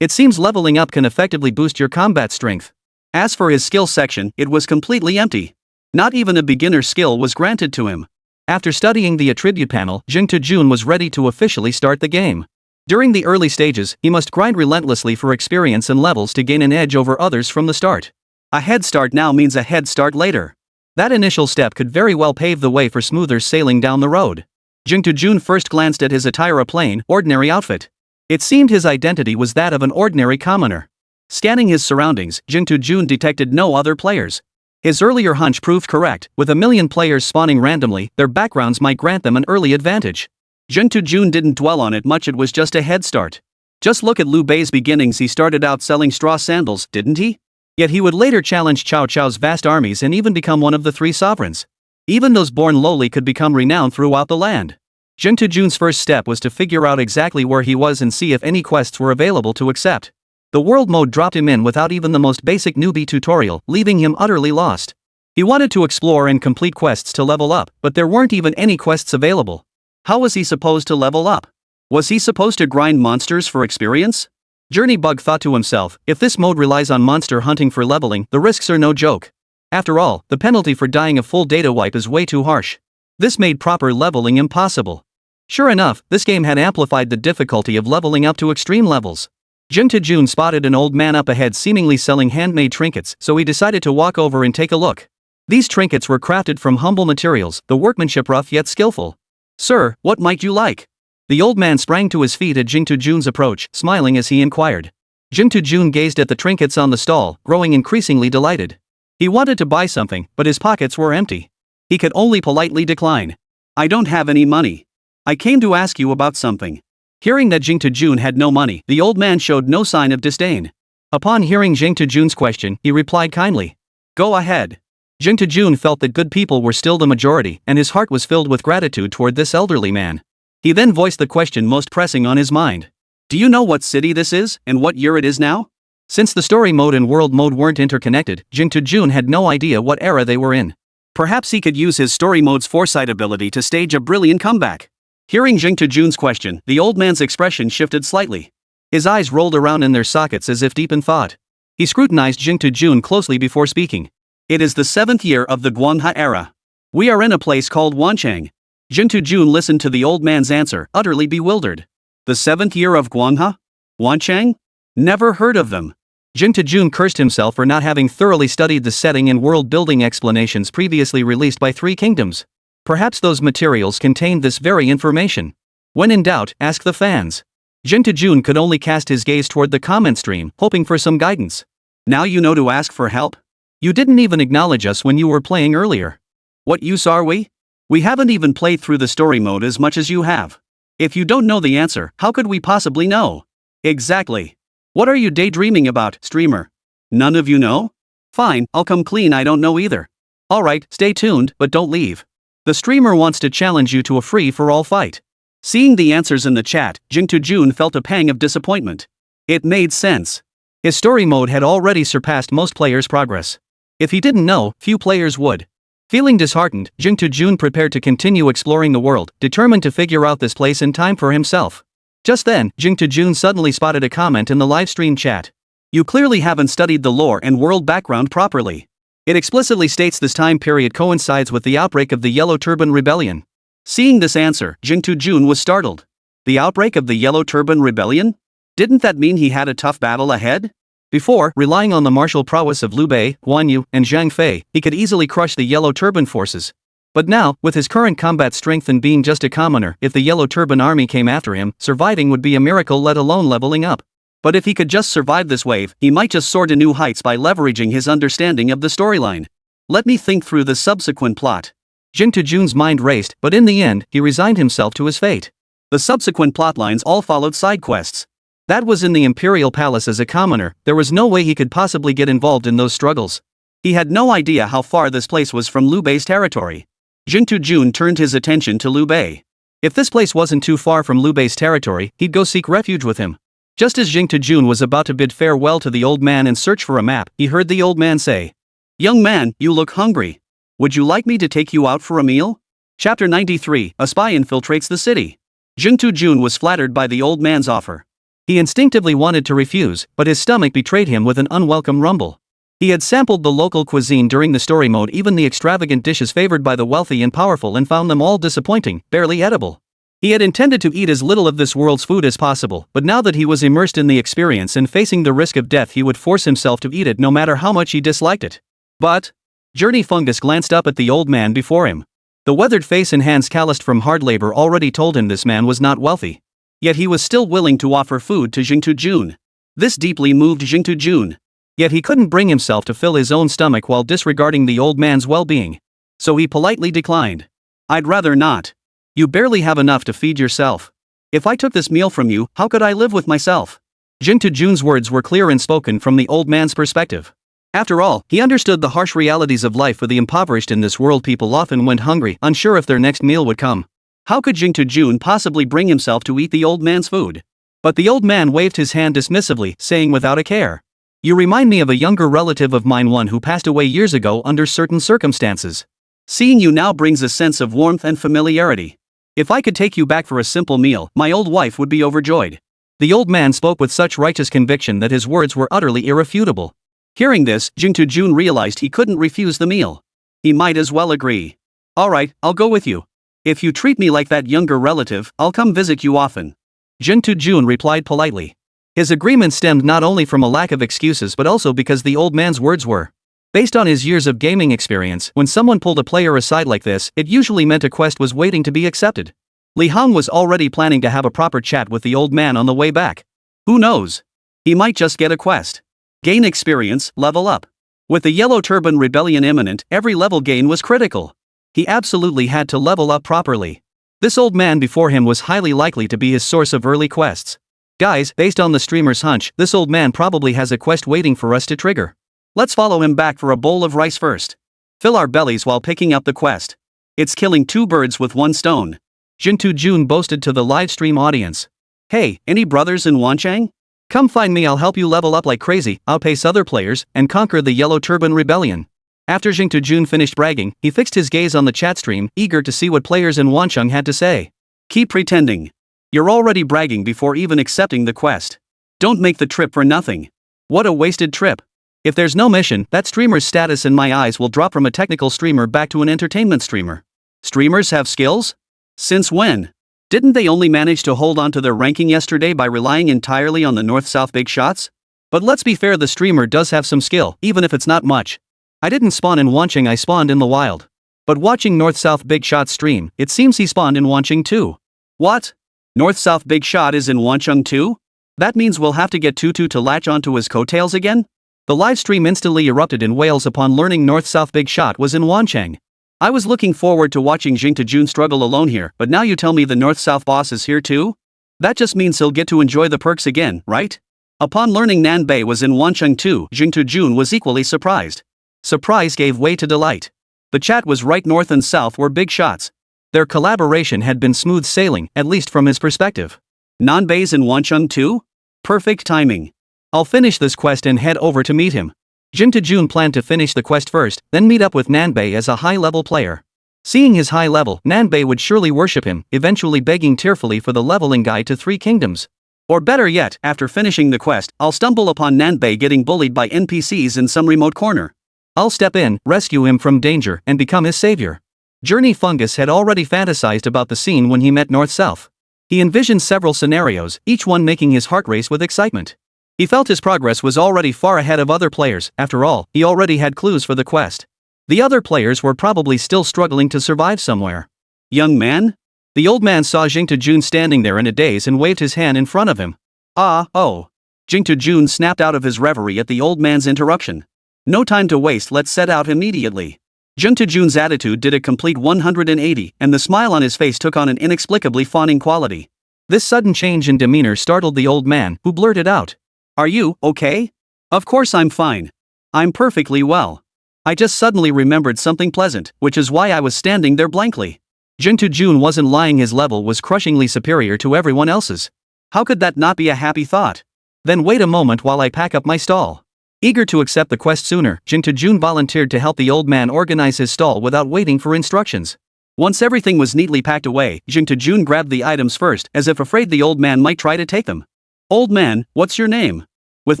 It seems leveling up can effectively boost your combat strength. As for his skill section, it was completely empty. Not even a beginner skill was granted to him. After studying the attribute panel, Jun was ready to officially start the game. During the early stages, he must grind relentlessly for experience and levels to gain an edge over others from the start. A head start now means a head start later. That initial step could very well pave the way for smoother sailing down the road. Jun first glanced at his attire, a plain, ordinary outfit. It seemed his identity was that of an ordinary commoner. Scanning his surroundings, Jun detected no other players. His earlier hunch proved correct. With a million players spawning randomly, their backgrounds might grant them an early advantage. Jun didn't dwell on it much, it was just a head start. Just look at Liu Bei's beginnings. He started out selling straw sandals, didn't he? Yet he would later challenge Cao Cao's vast armies and even become one of the three sovereigns. Even those born lowly could become renowned throughout the land. Jun's first step was to figure out exactly where he was and see if any quests were available to accept. The world mode dropped him in without even the most basic newbie tutorial, leaving him utterly lost. He wanted to explore and complete quests to level up, but there weren't even any quests available. How was he supposed to level up? Was he supposed to grind monsters for experience? Journeybug thought to himself, if this mode relies on monster hunting for leveling, the risks are no joke. After all, the penalty for dying a full data wipe is way too harsh. This made proper leveling impossible. Sure enough, this game had amplified the difficulty of leveling up to extreme levels. Jun spotted an old man up ahead seemingly selling handmade trinkets, so he decided to walk over and take a look. These trinkets were crafted from humble materials, the workmanship rough yet skillful. "Sir, what might you like?" The old man sprang to his feet at Jun's approach, smiling as he inquired. Jun gazed at the trinkets on the stall, growing increasingly delighted. He wanted to buy something, but his pockets were empty. He could only politely decline. "I don't have any money. I came to ask you about something." Hearing that Jun had no money, the old man showed no sign of disdain. Upon hearing Jing Tujun's question, he replied kindly. Go ahead. Jing Tujun felt that good people were still the majority, and his heart was filled with gratitude toward this elderly man. He then voiced the question most pressing on his mind. Do you know what city this is, and what year it is now? Since the story mode and world mode weren't interconnected, Jing Tujun had no idea what era they were in. Perhaps he could use his story mode's foresight ability to stage a brilliant comeback. Hearing Jing Tujun's question, the old man's expression shifted slightly. His eyes rolled around in their sockets as if deep in thought. He scrutinized Jing Tujun closely before speaking. It is the 7th year of the Guanha era. We are in a place called Wanchang. Jing Tujun listened to the old man's answer, utterly bewildered. The 7th year of Guanha? Wanchang? Never heard of them. Jing Tujun cursed himself for not having thoroughly studied the setting and world-building explanations previously released by Three Kingdoms. Perhaps those materials contained this very information. When in doubt, ask the fans. Jing Tujun could only cast his gaze toward the comment stream, hoping for some guidance. Now you know to ask for help? You didn't even acknowledge us when you were playing earlier. What use are we? We haven't even played through the story mode as much as you have. If you don't know the answer, how could we possibly know? Exactly. What are you daydreaming about, streamer? None of you know? Fine, I'll come clean, I don't know either. Alright, stay tuned, but don't leave. The streamer wants to challenge you to a free-for-all fight. Seeing the answers in the chat, Jing Tujun felt a pang of disappointment. It made sense. His story mode had already surpassed most players' progress. If he didn't know, few players would. Feeling disheartened, Jing Tujun prepared to continue exploring the world, determined to figure out this place in time for himself. Just then, Jing Tujun suddenly spotted a comment in the livestream chat. You clearly haven't studied the lore and world background properly. It explicitly states this time period coincides with the outbreak of the Yellow Turban Rebellion. Seeing this answer, Jing Tujun was startled. The outbreak of the Yellow Turban Rebellion? Didn't that mean he had a tough battle ahead? Before, relying on the martial prowess of Liu Bei, Guan Yu, and Zhang Fei, he could easily crush the Yellow Turban forces. But now, with his current combat strength and being just a commoner, if the Yellow Turban army came after him, surviving would be a miracle, let alone leveling up. But if he could just survive this wave, he might just soar to new heights by leveraging his understanding of the storyline. Let me think through the subsequent plot. Jing Tujun's mind raced, but in the end, he resigned himself to his fate. The subsequent plotlines all followed side quests. That was in the Imperial Palace as a commoner, there was no way he could possibly get involved in those struggles. He had no idea how far this place was from Liu Bei's territory. Jing Tujun turned his attention to Liu Bei. If this place wasn't too far from Liu Bei's territory, he'd go seek refuge with him. Just as Jing Tujun was about to bid farewell to the old man and search for a map, he heard the old man say, "Young man, you look hungry. Would you like me to take you out for a meal?" Chapter 93, A Spy Infiltrates the City. Jing Tujun was flattered by the old man's offer. He instinctively wanted to refuse, but his stomach betrayed him with an unwelcome rumble. He had sampled the local cuisine during the story mode, even the extravagant dishes favored by the wealthy and powerful, and found them all disappointing, barely edible. He had intended to eat as little of this world's food as possible, but now that he was immersed in the experience and facing the risk of death, he would force himself to eat it no matter how much he disliked it. But Journey Fungus glanced up at the old man before him. The weathered face and hands calloused from hard labor already told him this man was not wealthy. Yet he was still willing to offer food to Jing Tujun. This deeply moved Jing Tujun. Yet he couldn't bring himself to fill his own stomach while disregarding the old man's well-being. So he politely declined. "I'd rather not. You barely have enough to feed yourself. If I took this meal from you, how could I live with myself?" Jing Tujun's words were clear and spoken from the old man's perspective. After all, he understood the harsh realities of life for the impoverished in this world. People often went hungry, unsure if their next meal would come. How could Jing Tujun possibly bring himself to eat the old man's food? But the old man waved his hand dismissively, saying without a care, "You remind me of a younger relative of mine, one who passed away years ago under certain circumstances. Seeing you now brings a sense of warmth and familiarity. If I could take you back for a simple meal, my old wife would be overjoyed." The old man spoke with such righteous conviction that his words were utterly irrefutable. Hearing this, Jing Tujun realized he couldn't refuse the meal. He might as well agree. "Alright, I'll go with you. If you treat me like that younger relative, I'll come visit you often." Jing Tujun replied politely. His agreement stemmed not only from a lack of excuses but also because the old man's words were based on his years of gaming experience. When someone pulled a player aside like this, it usually meant a quest was waiting to be accepted. Lí Héng was already planning to have a proper chat with the old man on the way back. Who knows? He might just get a quest. Gain experience, level up. With the Yellow Turban Rebellion imminent, every level gain was critical. He absolutely had to level up properly. This old man before him was highly likely to be his source of early quests. Guys, based on the streamer's hunch, this old man probably has a quest waiting for us to trigger. Let's follow him back for a bowl of rice first. Fill our bellies while picking up the quest. It's killing 2 birds with 1 stone. Jun boasted to the livestream audience. Hey, any brothers in Wanchang? Come find me, I'll help you level up like crazy, outpace other players, and conquer the Yellow Turban Rebellion. After Jun finished bragging, he fixed his gaze on the chat stream, eager to see what players in Wancheng had to say. Keep pretending. You're already bragging before even accepting the quest. Don't make the trip for nothing. What a wasted trip. If there's no mission, that streamer's status in my eyes will drop from a technical streamer back to an entertainment streamer. Streamers have skills? Since when? Didn't they only manage to hold on to their ranking yesterday by relying entirely on the north-south big shots? But let's be fair, the streamer does have some skill, even if it's not much. I didn't spawn in Wancheng, I spawned in the wild. But watching north-south big shot stream, it seems he spawned in Wancheng too. What? North-south big shot is in Wancheng too? That means we'll have to get Tutu to latch onto his coattails again? The livestream instantly erupted in wails upon learning north-south big shot was in Wancheng. I was looking forward to watching Jun struggle alone here, but now you tell me the north-south boss is here too? That just means he'll get to enjoy the perks again, right? Upon learning Nanbei was in Wancheng too, Jun was equally surprised. Surprise gave way to delight. The chat was right, north and south were big shots. Their collaboration had been smooth sailing, at least from his perspective. Nanbei's in Wancheng too? Perfect timing. I'll finish this quest and head over to meet him. Jun planned to finish the quest first, then meet up with Nanbei as a high-level player. Seeing his high level, Nanbei would surely worship him, eventually begging tearfully for the leveling guide to 3 kingdoms. Or better yet, after finishing the quest, I'll stumble upon Nanbei getting bullied by NPCs in some remote corner. I'll step in, rescue him from danger, and become his savior. Journey Fungus had already fantasized about the scene when he met North-South. He envisioned several scenarios, each one making his heart race with excitement. He felt his progress was already far ahead of other players. After all, he already had clues for the quest. The other players were probably still struggling to survive somewhere. Young man? The old man saw Jun standing there in a daze and waved his hand in front of him. Jun snapped out of his reverie at the old man's interruption. No time to waste, let's set out immediately. Jun's attitude did a complete 180, and the smile on his face took on an inexplicably fawning quality. This sudden change in demeanor startled the old man, who blurted out, "Are you okay?" "Of course I'm fine. I'm perfectly well. I just suddenly remembered something pleasant, which is why I was standing there blankly." Jun wasn't lying, his level was crushingly superior to everyone else's. How could that not be a happy thought? Then wait a moment while I pack up my stall. Eager to accept the quest sooner, Jun volunteered to help the old man organize his stall without waiting for instructions. Once everything was neatly packed away, Jun grabbed the items first, as if afraid the old man might try to take them. "Old man, what's your name?" With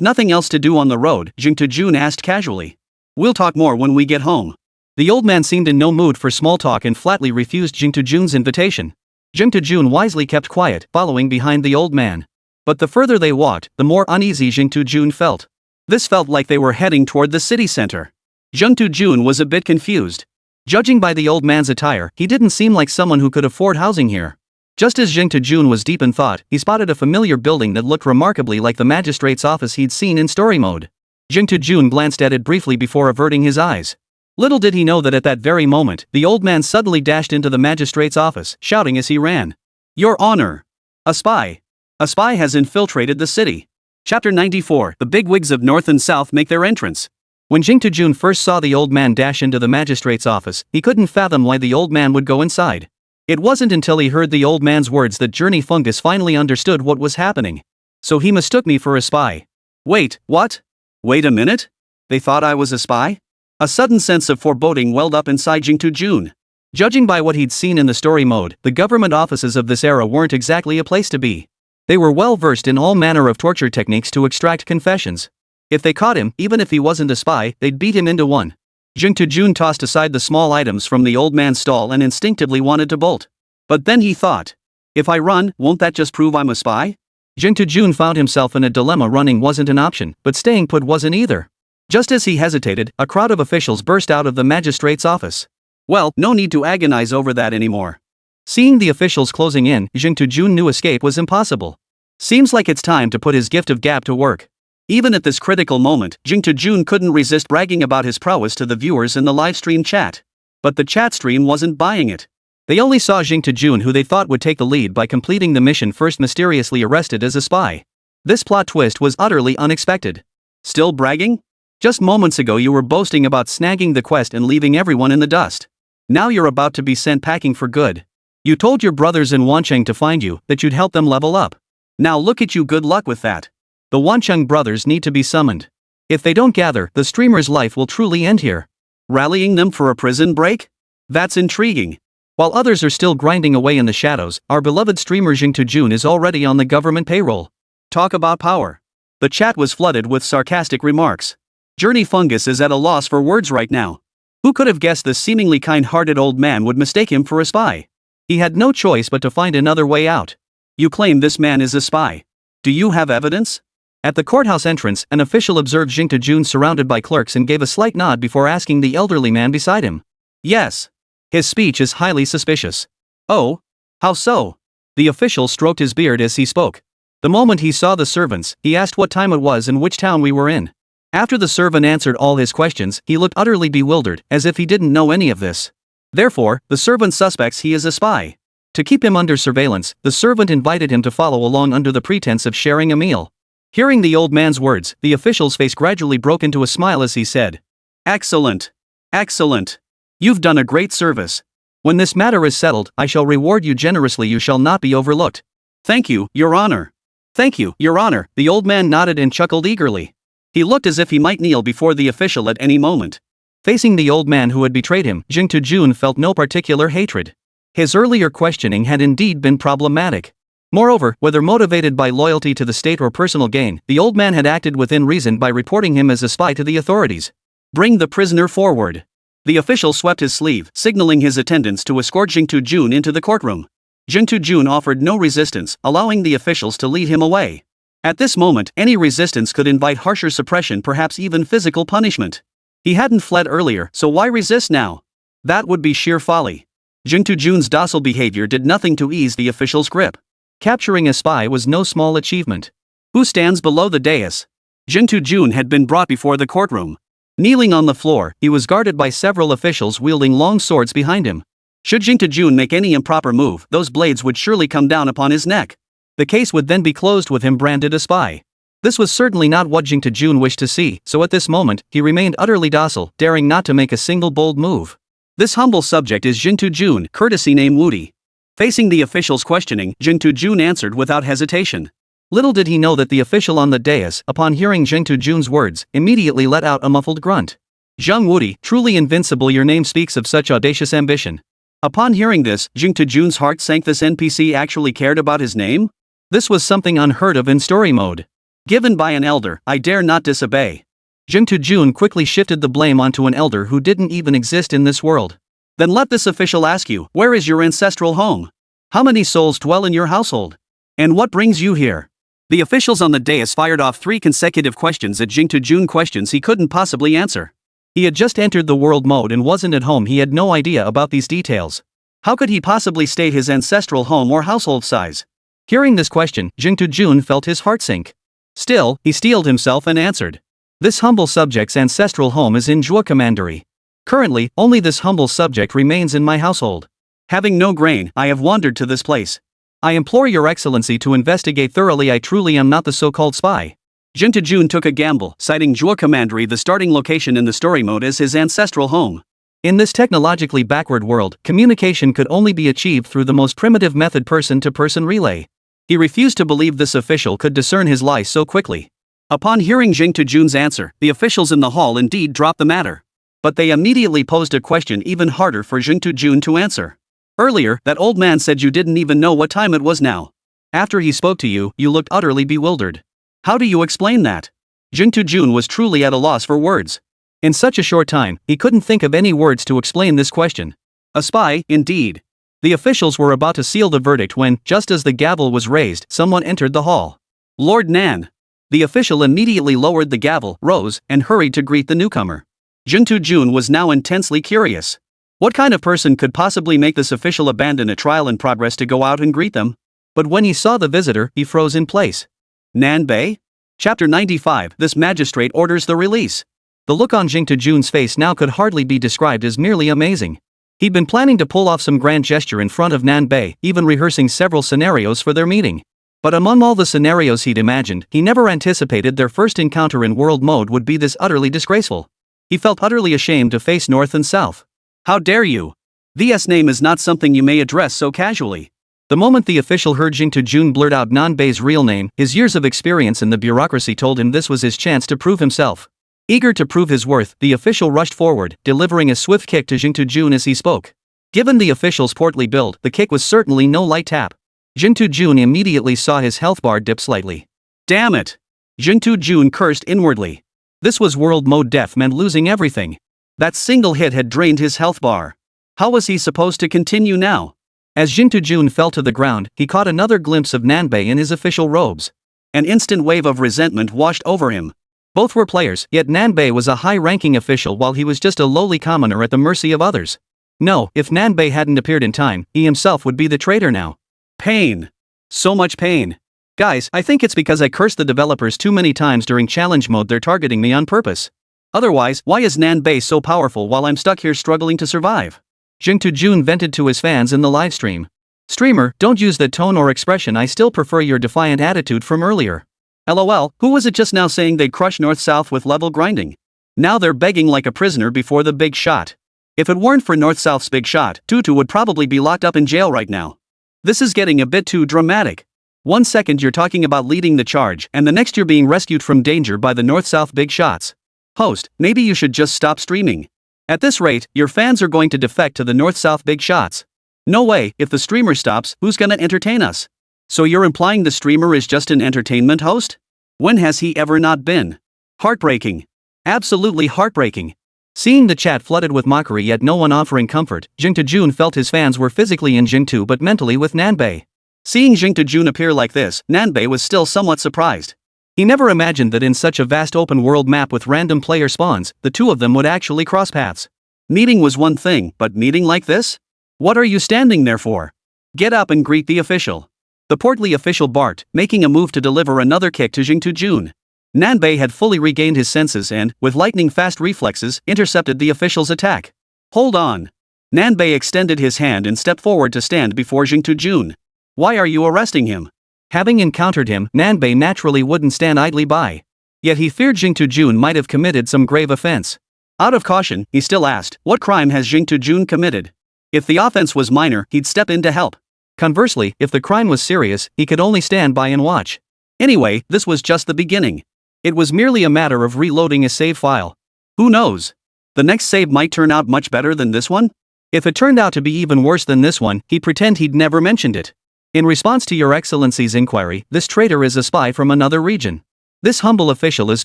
nothing else to do on the road, Jun asked casually. "We'll talk more when we get home." The old man seemed in no mood for small talk and flatly refused Jun's invitation. Jun wisely kept quiet, following behind the old man. But the further they walked, the more uneasy Jun felt. This felt like they were heading toward the city center. Jun was a bit confused. Judging by the old man's attire, he didn't seem like someone who could afford housing here. Just as Jun was deep in thought, he spotted a familiar building that looked remarkably like the magistrate's office he'd seen in story mode. Jun glanced at it briefly before averting his eyes. Little did he know that at that very moment, the old man suddenly dashed into the magistrate's office, shouting as he ran, "Your Honor! A spy! A spy has infiltrated the city." Chapter 94, The Bigwigs of North and South make their entrance. When Jun first saw the old man dash into the magistrate's office, he couldn't fathom why the old man would go inside. It wasn't until he heard the old man's words that Journey Fungus finally understood what was happening. "So he mistook me for a spy." "Wait, what? Wait a minute? They thought I was a spy?" A sudden sense of foreboding welled up inside Jun. Judging by what he'd seen in the story mode, the government offices of this era weren't exactly a place to be. They were well versed in all manner of torture techniques to extract confessions. If they caught him, even if he wasn't a spy, they'd beat him into one. Jun tossed aside the small items from the old man's stall and instinctively wanted to bolt. But then he thought, if I run, won't that just prove I'm a spy? Jun found himself in a dilemma. Running wasn't an option, but staying put wasn't either. Just as he hesitated, a crowd of officials burst out of the magistrate's office. Well, no need to agonize over that anymore. Seeing the officials closing in, Jun knew escape was impossible. Seems like it's time to put his gift of gab to work. Even at this critical moment, Jun couldn't resist bragging about his prowess to the viewers in the livestream chat. But the chat stream wasn't buying it. They only saw Jun, who they thought would take the lead by completing the mission first, mysteriously arrested as a spy. This plot twist was utterly unexpected. Still bragging? Just moments ago you were boasting about snagging the quest and leaving everyone in the dust. Now you're about to be sent packing for good. You told your brothers in Wancheng to find you, that you'd help them level up. Now look at you, good luck with that. The Wancheng brothers need to be summoned. If they don't gather, the streamer's life will truly end here. Rallying them for a prison break? That's intriguing. While others are still grinding away in the shadows, our beloved streamer Jun is already on the government payroll. Talk about power. The chat was flooded with sarcastic remarks. Journey Fungus is at a loss for words right now. Who could have guessed this seemingly kind-hearted old man would mistake him for a spy? He had no choice but to find another way out. You claim this man is a spy. Do you have evidence? At the courthouse entrance, an official observed Jun surrounded by clerks and gave a slight nod before asking the elderly man beside him. Yes. His speech is highly suspicious. Oh? How so? The official stroked his beard as he spoke. The moment he saw the servants, he asked what time it was and which town we were in. After the servant answered all his questions, he looked utterly bewildered, as if he didn't know any of this. Therefore, the servant suspects he is a spy. To keep him under surveillance, the servant invited him to follow along under the pretense of sharing a meal. Hearing the old man's words, the official's face gradually broke into a smile as he said, "Excellent. Excellent. You've done a great service. When this matter is settled, I shall reward you generously. You shall not be overlooked." "Thank you, Your Honor." "Thank you, Your Honor." The old man nodded and chuckled eagerly. He looked as if he might kneel before the official at any moment. Facing the old man who had betrayed him, Jun felt no particular hatred. His earlier questioning had indeed been problematic. Moreover, whether motivated by loyalty to the state or personal gain, the old man had acted within reason by reporting him as a spy to the authorities. "Bring the prisoner forward." The official swept his sleeve, signaling his attendants to escort Jun into the courtroom. Jun offered no resistance, allowing the officials to lead him away. At this moment, any resistance could invite harsher suppression, perhaps even physical punishment. He hadn't fled earlier, so why resist now? That would be sheer folly. Jun's docile behavior did nothing to ease the official's grip. Capturing a spy was no small achievement. Who stands below the dais? Jun had been brought before the courtroom. Kneeling on the floor, he was guarded by several officials wielding long swords behind him. Should Jun make any improper move, those blades would surely come down upon his neck. The case would then be closed with him branded a spy. This was certainly not what Jun wished to see, so at this moment, he remained utterly docile, daring not to make a single bold move. This humble subject is Jun, courtesy name Woody. Facing the official's questioning, Jun answered without hesitation. Little did he know that the official on the dais, upon hearing Jun's words, immediately let out a muffled grunt. "Zhang Woody, truly invincible, your name speaks of such audacious ambition." Upon hearing this, Jun's heart sank. This NPC actually cared about his name? This was something unheard of in story mode. Given by an elder, I dare not disobey. Jun quickly shifted the blame onto an elder who didn't even exist in this world. Then let this official ask you, where is your ancestral home? How many souls dwell in your household? And what brings you here? The officials on the dais fired off 3 consecutive questions at Jun, questions he couldn't possibly answer. He had just entered the world mode and wasn't at home. He had no idea about these details. How could he possibly state his ancestral home or household size? Hearing this question, Jun felt his heart sink. Still, he steeled himself and answered. This humble subject's ancestral home is in Zhuo Commandery. Currently, only this humble subject remains in my household. Having no grain, I have wandered to this place. I implore your excellency to investigate thoroughly. I truly am not the so-called spy. Jun took a gamble, citing Zhuo Commandery, the starting location in the story mode, as his ancestral home. In this technologically backward world, communication could only be achieved through the most primitive method, person-to-person relay. He refused to believe this official could discern his lie so quickly. Upon hearing Jun's answer, the officials in the hall indeed dropped the matter. But they immediately posed a question even harder for Jun to answer. Earlier, that old man said you didn't even know what time it was now. After he spoke to you, you looked utterly bewildered. How do you explain that? Jun was truly at a loss for words. In such a short time, he couldn't think of any words to explain this question. A spy, indeed. The officials were about to seal the verdict when, just as the gavel was raised, someone entered the hall. Lord Nan. The official immediately lowered the gavel, rose, and hurried to greet the newcomer. Jun was now intensely curious. What kind of person could possibly make this official abandon a trial in progress to go out and greet them? But when he saw the visitor, he froze in place. Nan Bei? Chapter 95. This magistrate orders the release. The look on Jun's face now could hardly be described as merely amazing. He'd been planning to pull off some grand gesture in front of Nan Bei, even rehearsing several scenarios for their meeting. But among all the scenarios he'd imagined, he never anticipated their first encounter in world mode would be this utterly disgraceful. He felt utterly ashamed to face North and South. How dare you? This name is not something you may address so casually. The moment the official heard Jingtu Jun blurt out Nanbei's real name, his years of experience in the bureaucracy told him this was his chance to prove himself. Eager to prove his worth, the official rushed forward, delivering a swift kick to Jingtu Jun as he spoke. Given the official's portly build, the kick was certainly no light tap. Jingtu Jun immediately saw his health bar dip slightly. Damn it! Jingtu Jun cursed inwardly. This was world mode death meant losing everything. That single hit had drained his health bar. How was he supposed to continue now? As Jingtu Jun fell to the ground, he caught another glimpse of Nanbei in his official robes. An instant wave of resentment washed over him. Both were players, yet Nanbei was a high-ranking official while he was just a lowly commoner at the mercy of others. No, if Nanbei hadn't appeared in time, he himself would be the traitor now. Pain. So much pain. Guys, I think it's because I cursed the developers too many times during challenge mode they're targeting me on purpose. Otherwise, why is Nanbei so powerful while I'm stuck here struggling to survive? Jingtu Jun vented to his fans in the livestream. Streamer, don't use that tone or expression, I still prefer your defiant attitude from earlier. LOL, who was it just now saying they'd crush North-South with level grinding? Now they're begging like a prisoner before the big shot. If it weren't for North-South's big shot, Tutu would probably be locked up in jail right now. This is getting a bit too dramatic. 1 second you're talking about leading the charge, and the next you're being rescued from danger by the North-South big shots. Host, maybe you should just stop streaming. At this rate, your fans are going to defect to the North-South big shots. No way, if the streamer stops, who's gonna entertain us? So you're implying the streamer is just an entertainment host? When has he ever not been? Heartbreaking. Absolutely heartbreaking. Seeing the chat flooded with mockery yet no one offering comfort, Jingtu Jun felt his fans were physically in Jingtu but mentally with Nanbei. Seeing Jingtu Jun appear like this, Nanbei was still somewhat surprised. He never imagined that in such a vast open world map with random player spawns, the two of them would actually cross paths. Meeting was one thing, but meeting like this? What are you standing there for? Get up and greet the official. The portly official barked, making a move to deliver another kick to Jingtu Jun. Nanbei had fully regained his senses and, with lightning-fast reflexes, intercepted the official's attack. Hold on. Nanbei extended his hand and stepped forward to stand before Jingtu Jun. Why are you arresting him? Having encountered him, Nanbei naturally wouldn't stand idly by. Yet he feared Jingtu Jun might have committed some grave offense. Out of caution, he still asked, what crime has Jingtu Jun committed? If the offense was minor, he'd step in to help. Conversely, if the crime was serious, he could only stand by and watch. Anyway, this was just the beginning. It was merely a matter of reloading a save file. Who knows? The next save might turn out much better than this one? If it turned out to be even worse than this one, he'd pretend he'd never mentioned it. In response to Your Excellency's inquiry, this traitor is a spy from another region. This humble official is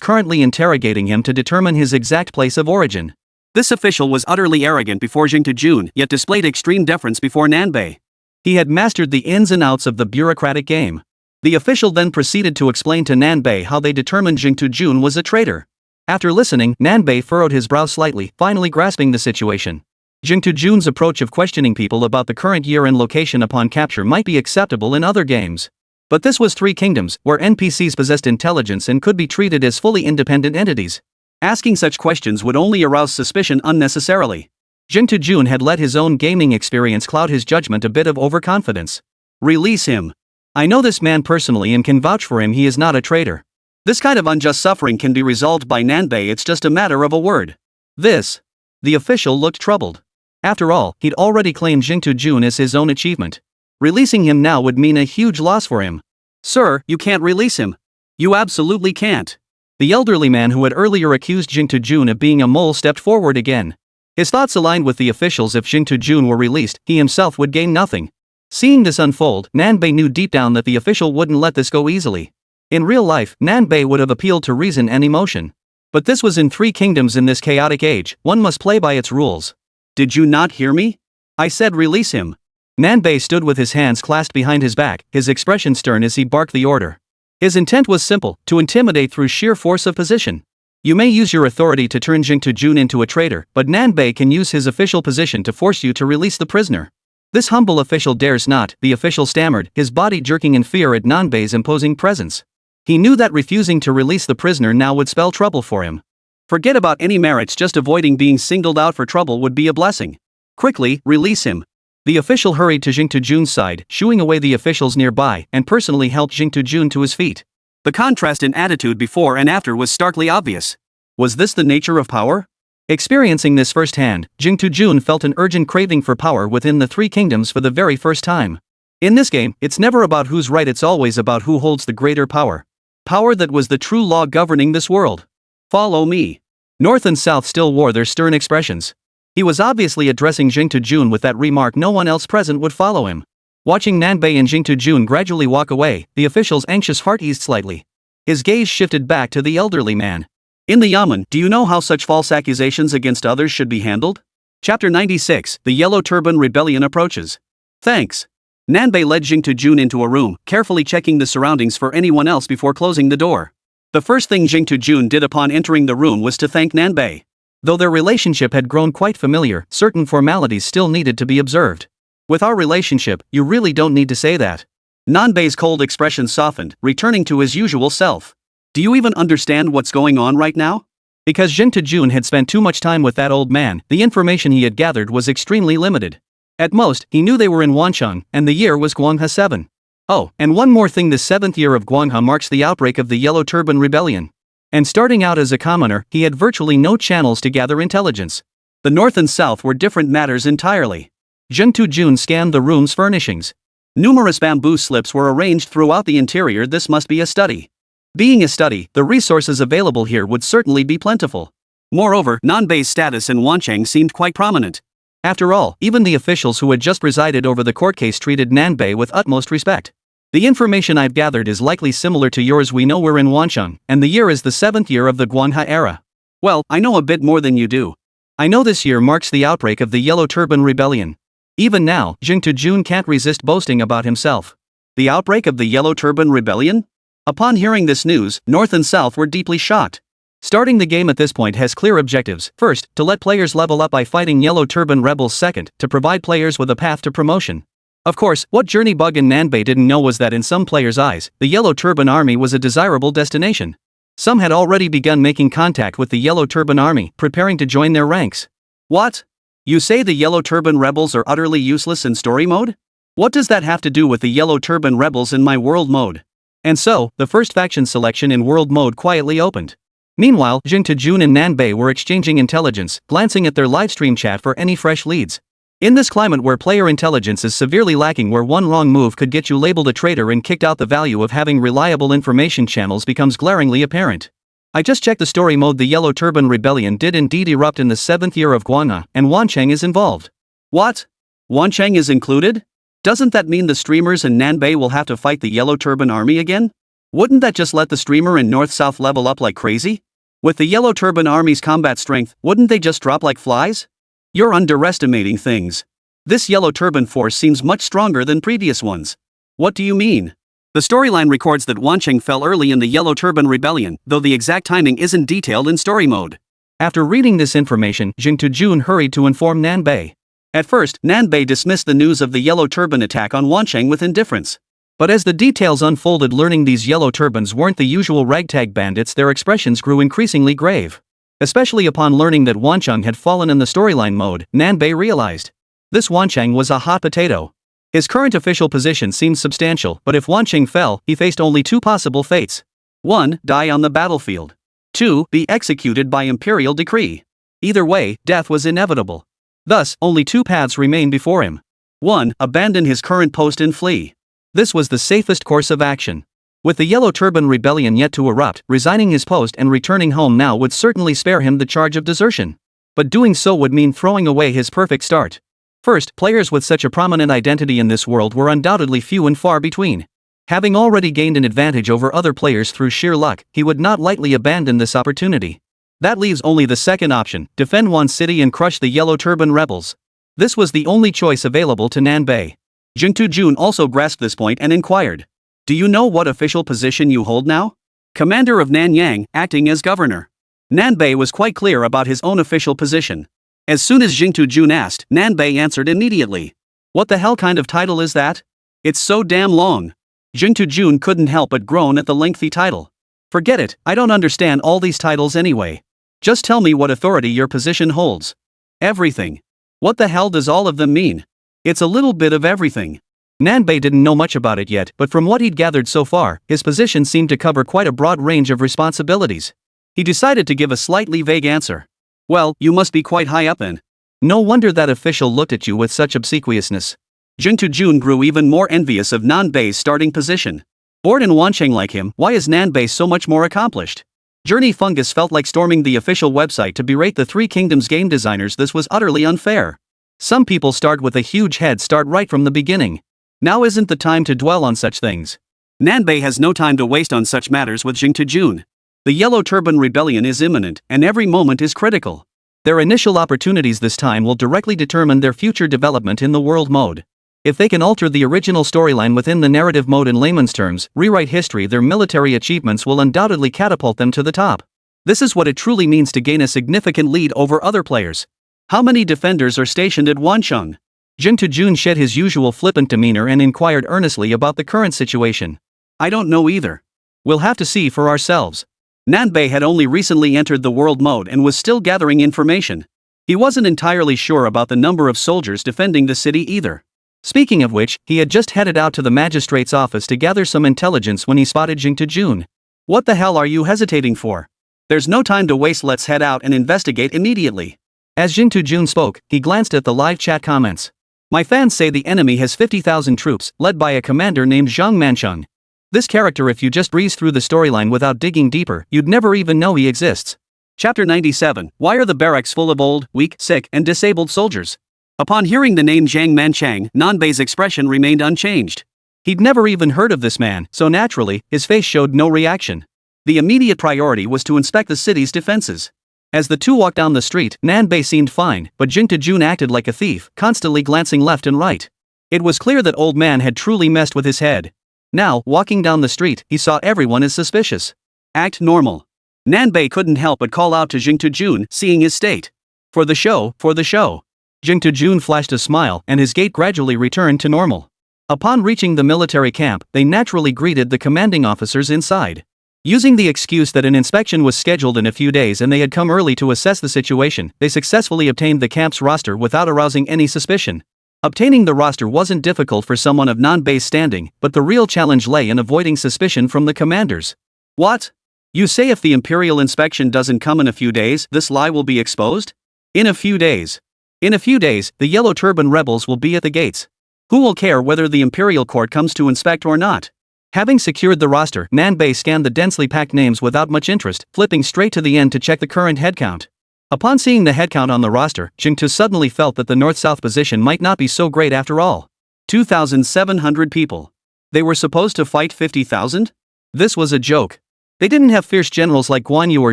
currently interrogating him to determine his exact place of origin. This official was utterly arrogant before Jingtu Jun, yet displayed extreme deference before Nanbei. He had mastered the ins and outs of the bureaucratic game. The official then proceeded to explain to Nanbei how they determined Jingtu Jun was a traitor. After listening, Nanbei furrowed his brow slightly, finally grasping the situation. Jingtu Jun's approach of questioning people about the current year and location upon capture might be acceptable in other games. But this was Three Kingdoms, where NPCs possessed intelligence and could be treated as fully independent entities. Asking such questions would only arouse suspicion unnecessarily. Jingtu Jun had let his own gaming experience cloud his judgment a bit of overconfidence. Release him. I know this man personally and can vouch for him, he is not a traitor. This kind of unjust suffering can be resolved by Nanbei, it's just a matter of a word. This. The official looked troubled. After all, he'd already claimed Jingtu Jun as his own achievement. Releasing him now would mean a huge loss for him. Sir, you can't release him. You absolutely can't. The elderly man who had earlier accused Jingtu Jun of being a mole stepped forward again. His thoughts aligned with the officials. If Jingtu Jun were released, he himself would gain nothing. Seeing this unfold, Nanbei knew deep down that the official wouldn't let this go easily. In real life, Nanbei would have appealed to reason and emotion. But this was in Three Kingdoms. In this chaotic age, one must play by its rules. Did you not hear me? I said release him. Nanbei stood with his hands clasped behind his back, his expression stern as he barked the order. His intent was simple, to intimidate through sheer force of position. You may use your authority to turn Jingtu Jun into a traitor, but Nanbei can use his official position to force you to release the prisoner. This humble official dares not, the official stammered, his body jerking in fear at Nanbei's imposing presence. He knew that refusing to release the prisoner now would spell trouble for him. Forget about any merits, just avoiding being singled out for trouble would be a blessing. Quickly, release him. The official hurried to Jing Tujun's side, shooing away the officials nearby, and personally helped Jing Tujun to his feet. The contrast in attitude before and after was starkly obvious. Was this the nature of power? Experiencing this firsthand, Jing Tujun felt an urgent craving for power within the Three Kingdoms for the very first time. In this game, it's never about who's right, it's always about who holds the greater power. Power that was the true law governing this world. Follow me. North and South still wore their stern expressions. He was obviously addressing Jing Tujun with that remark. No one else present would follow him. Watching Nanbei and Jing Tujun gradually walk away, the official's anxious heart eased slightly. His gaze shifted back to the elderly man. In the Yamen, do you know how such false accusations against others should be handled? Chapter 96, The Yellow Turban Rebellion approaches. Thanks. Nanbei led Jing Tujun into a room, carefully checking the surroundings for anyone else before closing the door. The first thing Jing Tujun did upon entering the room was to thank Nanbei. Though their relationship had grown quite familiar, certain formalities still needed to be observed. With our relationship, you really don't need to say that. Nanbei's cold expression softened, returning to his usual self. Do you even understand what's going on right now? Because Jing Tujun had spent too much time with that old man, the information he had gathered was extremely limited. At most, he knew they were in Wancheng, and the year was Guanghe 7. Oh, and one more thing, the 7th year of Guanghe marks the outbreak of the Yellow Turban Rebellion. And starting out as a commoner, he had virtually no channels to gather intelligence. The North and South were different matters entirely. Jing Tujun scanned the room's furnishings. Numerous bamboo slips were arranged throughout the interior. This must be a study. Being a study, the resources available here would certainly be plentiful. Moreover, Nanbei's status in Wancheng seemed quite prominent. After all, even the officials who had just presided over the court case treated Nanbei with utmost respect. The information I've gathered is likely similar to yours. We know we're in Wancheng, and the year is the 7th year of the Guanghe era. Well, I know a bit more than you do. I know this year marks the outbreak of the Yellow Turban Rebellion. Even now, Jing Tujun can't resist boasting about himself. The outbreak of the Yellow Turban Rebellion? Upon hearing this news, North and South were deeply shocked. Starting the game at this point has clear objectives. First, to let players level up by fighting Yellow Turban rebels. Second, to provide players with a path to promotion. Of course, what Journey Bug and Nanbei didn't know was that in some players' eyes, the Yellow Turban Army was a desirable destination. Some had already begun making contact with the Yellow Turban Army, preparing to join their ranks. What? You say the Yellow Turban rebels are utterly useless in story mode? What does that have to do with the Yellow Turban rebels in my world mode? And so, the first faction selection in world mode quietly opened. Meanwhile, Jing Tujun and Nanbei were exchanging intelligence, glancing at their livestream chat for any fresh leads. In this climate where player intelligence is severely lacking, where one wrong move could get you labeled a traitor and kicked out, the value of having reliable information channels becomes glaringly apparent. I just checked the story mode. The Yellow Turban Rebellion did indeed erupt in the 7th year of Guanghe, and Wancheng is involved. What? Wancheng is included? Doesn't that mean the streamers and Nanbei will have to fight the Yellow Turban Army again? Wouldn't that just let the streamer and North-South level up like crazy? With the Yellow Turban Army's combat strength, wouldn't they just drop like flies? You're underestimating things. This Yellow Turban force seems much stronger than previous ones. What do you mean? The storyline records that Wancheng fell early in the Yellow Turban Rebellion, though the exact timing isn't detailed in story mode. After reading this information, Jing Tujun hurried to inform Nanbei. At first, Nanbei dismissed the news of the Yellow Turban attack on Wancheng with indifference. But as the details unfolded, learning these Yellow Turbans weren't the usual ragtag bandits, their expressions grew increasingly grave. Especially upon learning that Wancheng had fallen in the storyline mode, Nanbei realized. This Wancheng was a hot potato. His current official position seemed substantial, but if Wancheng fell, he faced only two possible fates. 1. Die on the battlefield. 2. Be executed by imperial decree. Either way, death was inevitable. Thus, only two paths remained before him. 1. Abandon his current post and flee. This was the safest course of action. With the Yellow Turban Rebellion yet to erupt, resigning his post and returning home now would certainly spare him the charge of desertion. But doing so would mean throwing away his perfect start. First, players with such a prominent identity in this world were undoubtedly few and far between. Having already gained an advantage over other players through sheer luck, he would not lightly abandon this opportunity. That leaves only the second option: defend one city and crush the Yellow Turban rebels. This was the only choice available to Nanbei. Jing Tujun also grasped this point and inquired. Do you know what official position you hold now? Commander of Nanyang, acting as governor. Nanbei was quite clear about his own official position. As soon as Jing Tujun asked, Nanbei answered immediately. What the hell kind of title is that? It's so damn long. Jing Tujun couldn't help but groan at the lengthy title. Forget it, I don't understand all these titles anyway. Just tell me what authority your position holds. Everything. What the hell does all of them mean? It's a little bit of everything. Nanbei didn't know much about it yet, but from what he'd gathered so far, his position seemed to cover quite a broad range of responsibilities. He decided to give a slightly vague answer. Well, you must be quite high up in. No wonder that official looked at you with such obsequiousness. Jing Tujun grew even more envious of Nanbei's starting position. Bored and wanting like him, why is Nanbei so much more accomplished? Journey Fungus felt like storming the official website to berate the Three Kingdoms game designers. This was utterly unfair. Some people start with a huge head start right from the beginning. Now isn't the time to dwell on such things. Nanbei has no time to waste on such matters with Jing Tujun. The Yellow Turban Rebellion is imminent, and every moment is critical. Their initial opportunities this time will directly determine their future development in the world mode. If they can alter the original storyline within the narrative mode in layman's terms, rewrite history, their military achievements will undoubtedly catapult them to the top. This is what it truly means to gain a significant lead over other players. How many defenders are stationed at Wancheng? Jing Tujun shed his usual flippant demeanor and inquired earnestly about the current situation. I don't know either. We'll have to see for ourselves. Nanbei had only recently entered the world mode and was still gathering information. He wasn't entirely sure about the number of soldiers defending the city either. Speaking of which, he had just headed out to the magistrate's office to gather some intelligence when he spotted Jing Tujun. What the hell are you hesitating for? There's no time to waste, let's head out and investigate immediately. As Jing Tujun spoke, he glanced at the live chat comments. My fans say the enemy has 50,000 troops, led by a commander named Zhang Mancheng. This character, if you just breeze through the storyline without digging deeper, you'd never even know he exists. Chapter 97. Why are the barracks full of old, weak, sick, and disabled soldiers? Upon hearing the name Zhang Mancheng, Nanbei's expression remained unchanged. He'd never even heard of this man, so naturally, his face showed no reaction. The immediate priority was to inspect the city's defenses. As the two walked down the street, Nanbei seemed fine, but Jing Tujun acted like a thief, constantly glancing left and right. It was clear that old man had truly messed with his head. Now, walking down the street, he saw everyone as suspicious. Act normal. Nanbei couldn't help but call out to Jing Tujun, seeing his state. For the show, for the show. Jing Tujun flashed a smile and his gait gradually returned to normal. Upon reaching the military camp, they naturally greeted the commanding officers inside. Using the excuse that an inspection was scheduled in a few days and they had come early to assess the situation, they successfully obtained the camp's roster without arousing any suspicion. Obtaining the roster wasn't difficult for someone of non-base standing, but the real challenge lay in avoiding suspicion from the commanders. What? You say if the imperial inspection doesn't come in a few days, this lie will be exposed? In a few days. In a few days, the Yellow Turban rebels will be at the gates. Who will care whether the imperial court comes to inspect or not? Having secured the roster, Nanbei scanned the densely packed names without much interest, flipping straight to the end to check the current headcount. Upon seeing the headcount on the roster, Jing Tu suddenly felt that the north-south position might not be so great after all. 2,700 people. They were supposed to fight 50,000? This was a joke. They didn't have fierce generals like Guan Yu or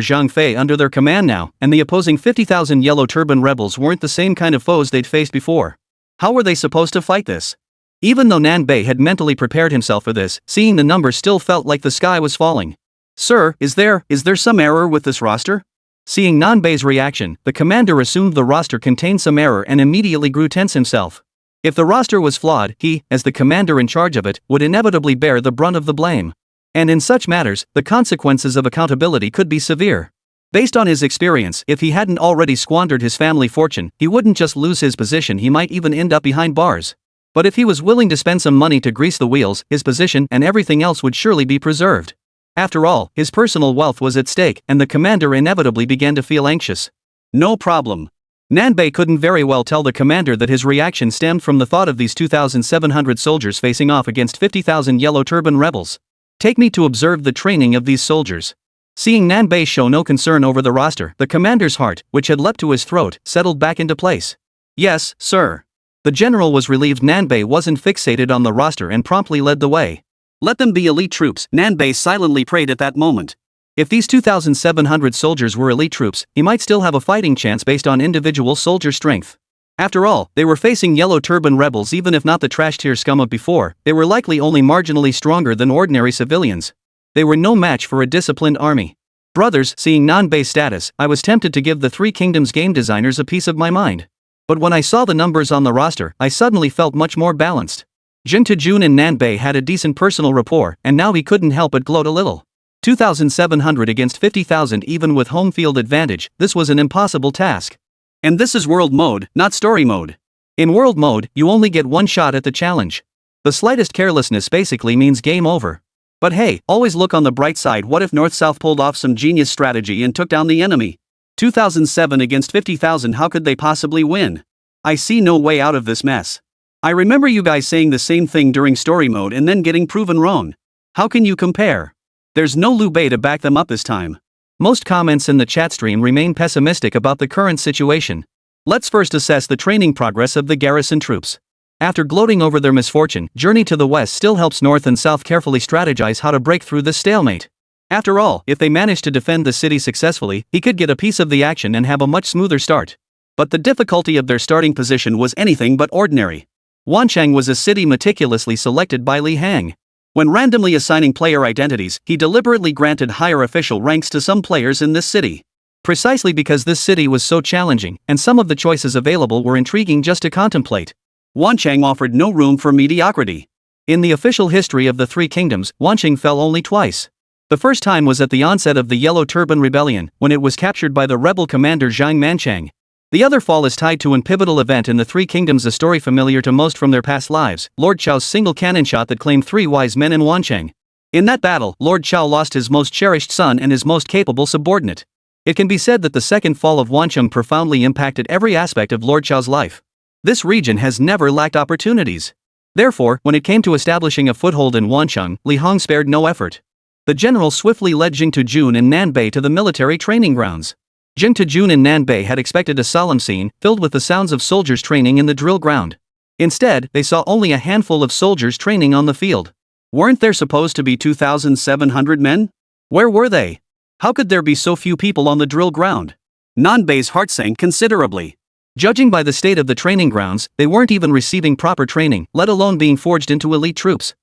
Zhang Fei under their command now, and the opposing 50,000 Yellow Turban rebels weren't the same kind of foes they'd faced before. How were they supposed to fight this? Even though Nanbei had mentally prepared himself for this, seeing the numbers still felt like the sky was falling. Sir, is there some error with this roster? Seeing Nanbei's reaction, the commander assumed the roster contained some error and immediately grew tense himself. If the roster was flawed, he, as the commander in charge of it, would inevitably bear the brunt of the blame. And in such matters, the consequences of accountability could be severe. Based on his experience, if he hadn't already squandered his family fortune, he wouldn't just lose his position, he might even end up behind bars. But if he was willing to spend some money to grease the wheels, his position and everything else would surely be preserved. After all, his personal wealth was at stake, and the commander inevitably began to feel anxious. No problem. Nanbei couldn't very well tell the commander that his reaction stemmed from the thought of these 2,700 soldiers facing off against 50,000 Yellow Turban rebels. Take me to observe the training of these soldiers. Seeing Nanbei show no concern over the roster, the commander's heart, which had leapt to his throat, settled back into place. Yes, sir. The general was relieved Nanbei wasn't fixated on the roster and promptly led the way. Let them be elite troops, Nanbei silently prayed at that moment. If these 2,700 soldiers were elite troops, he might still have a fighting chance based on individual soldier strength. After all, they were facing Yellow Turban rebels. Even if not the trash-tier scum of before, they were likely only marginally stronger than ordinary civilians. They were no match for a disciplined army. Brothers, seeing Nanbei's status, I was tempted to give the Three Kingdoms game designers a piece of my mind. But when I saw the numbers on the roster, I suddenly felt much more balanced. Jing Tujun and Nanbei had a decent personal rapport, and now he couldn't help but gloat a little. 2,700 against 50,000 even with home field advantage, this was an impossible task. And this is world mode, not story mode. In world mode, you only get one shot at the challenge. The slightest carelessness basically means game over. But hey, always look on the bright side. What if North-South pulled off some genius strategy and took down the enemy? 2007 against 50,000, how could they possibly win? I see no way out of this mess. I remember you guys saying the same thing during story mode and then getting proven wrong. How can you compare? There's no Liu Bei to back them up this time. Most comments in the chat stream remain pessimistic about the current situation. Let's first assess the training progress of the garrison troops. After gloating over their misfortune, Journey to the West still helps North and South carefully strategize how to break through this stalemate. After all, if they manage to defend the city successfully, he could get a piece of the action and have a much smoother start. But the difficulty of their starting position was anything but ordinary. Wancheng was a city meticulously selected by Lí Héng. When randomly assigning player identities, he deliberately granted higher official ranks to some players in this city. Precisely because this city was so challenging, and some of the choices available were intriguing just to contemplate. Wancheng offered no room for mediocrity. In the official history of the Three Kingdoms, Wancheng fell only twice. The first time was at the onset of the Yellow Turban Rebellion, when it was captured by the rebel commander Zhang Manchang. The other fall is tied to an pivotal event in the Three Kingdoms, a story familiar to most from their past lives, Lord Chao's single cannon shot that claimed 3 wise men in Wancheng. In that battle, Lord Chao lost his most cherished son and his most capable subordinate. It can be said that the second fall of Wancheng profoundly impacted every aspect of Lord Chao's life. This region has never lacked opportunities. Therefore, when it came to establishing a foothold in Wancheng, Lí Héng spared no effort. The general swiftly led Jing Tujun and Nanbei to the military training grounds. Jing Tujun and Nanbei had expected a solemn scene, filled with the sounds of soldiers training in the drill ground. Instead, they saw only a handful of soldiers training on the field. Weren't there supposed to be 2,700 men? Where were they? How could there be so few people on the drill ground? Nanbei's heart sank considerably. Judging by the state of the training grounds, they weren't even receiving proper training, let alone being forged into elite troops.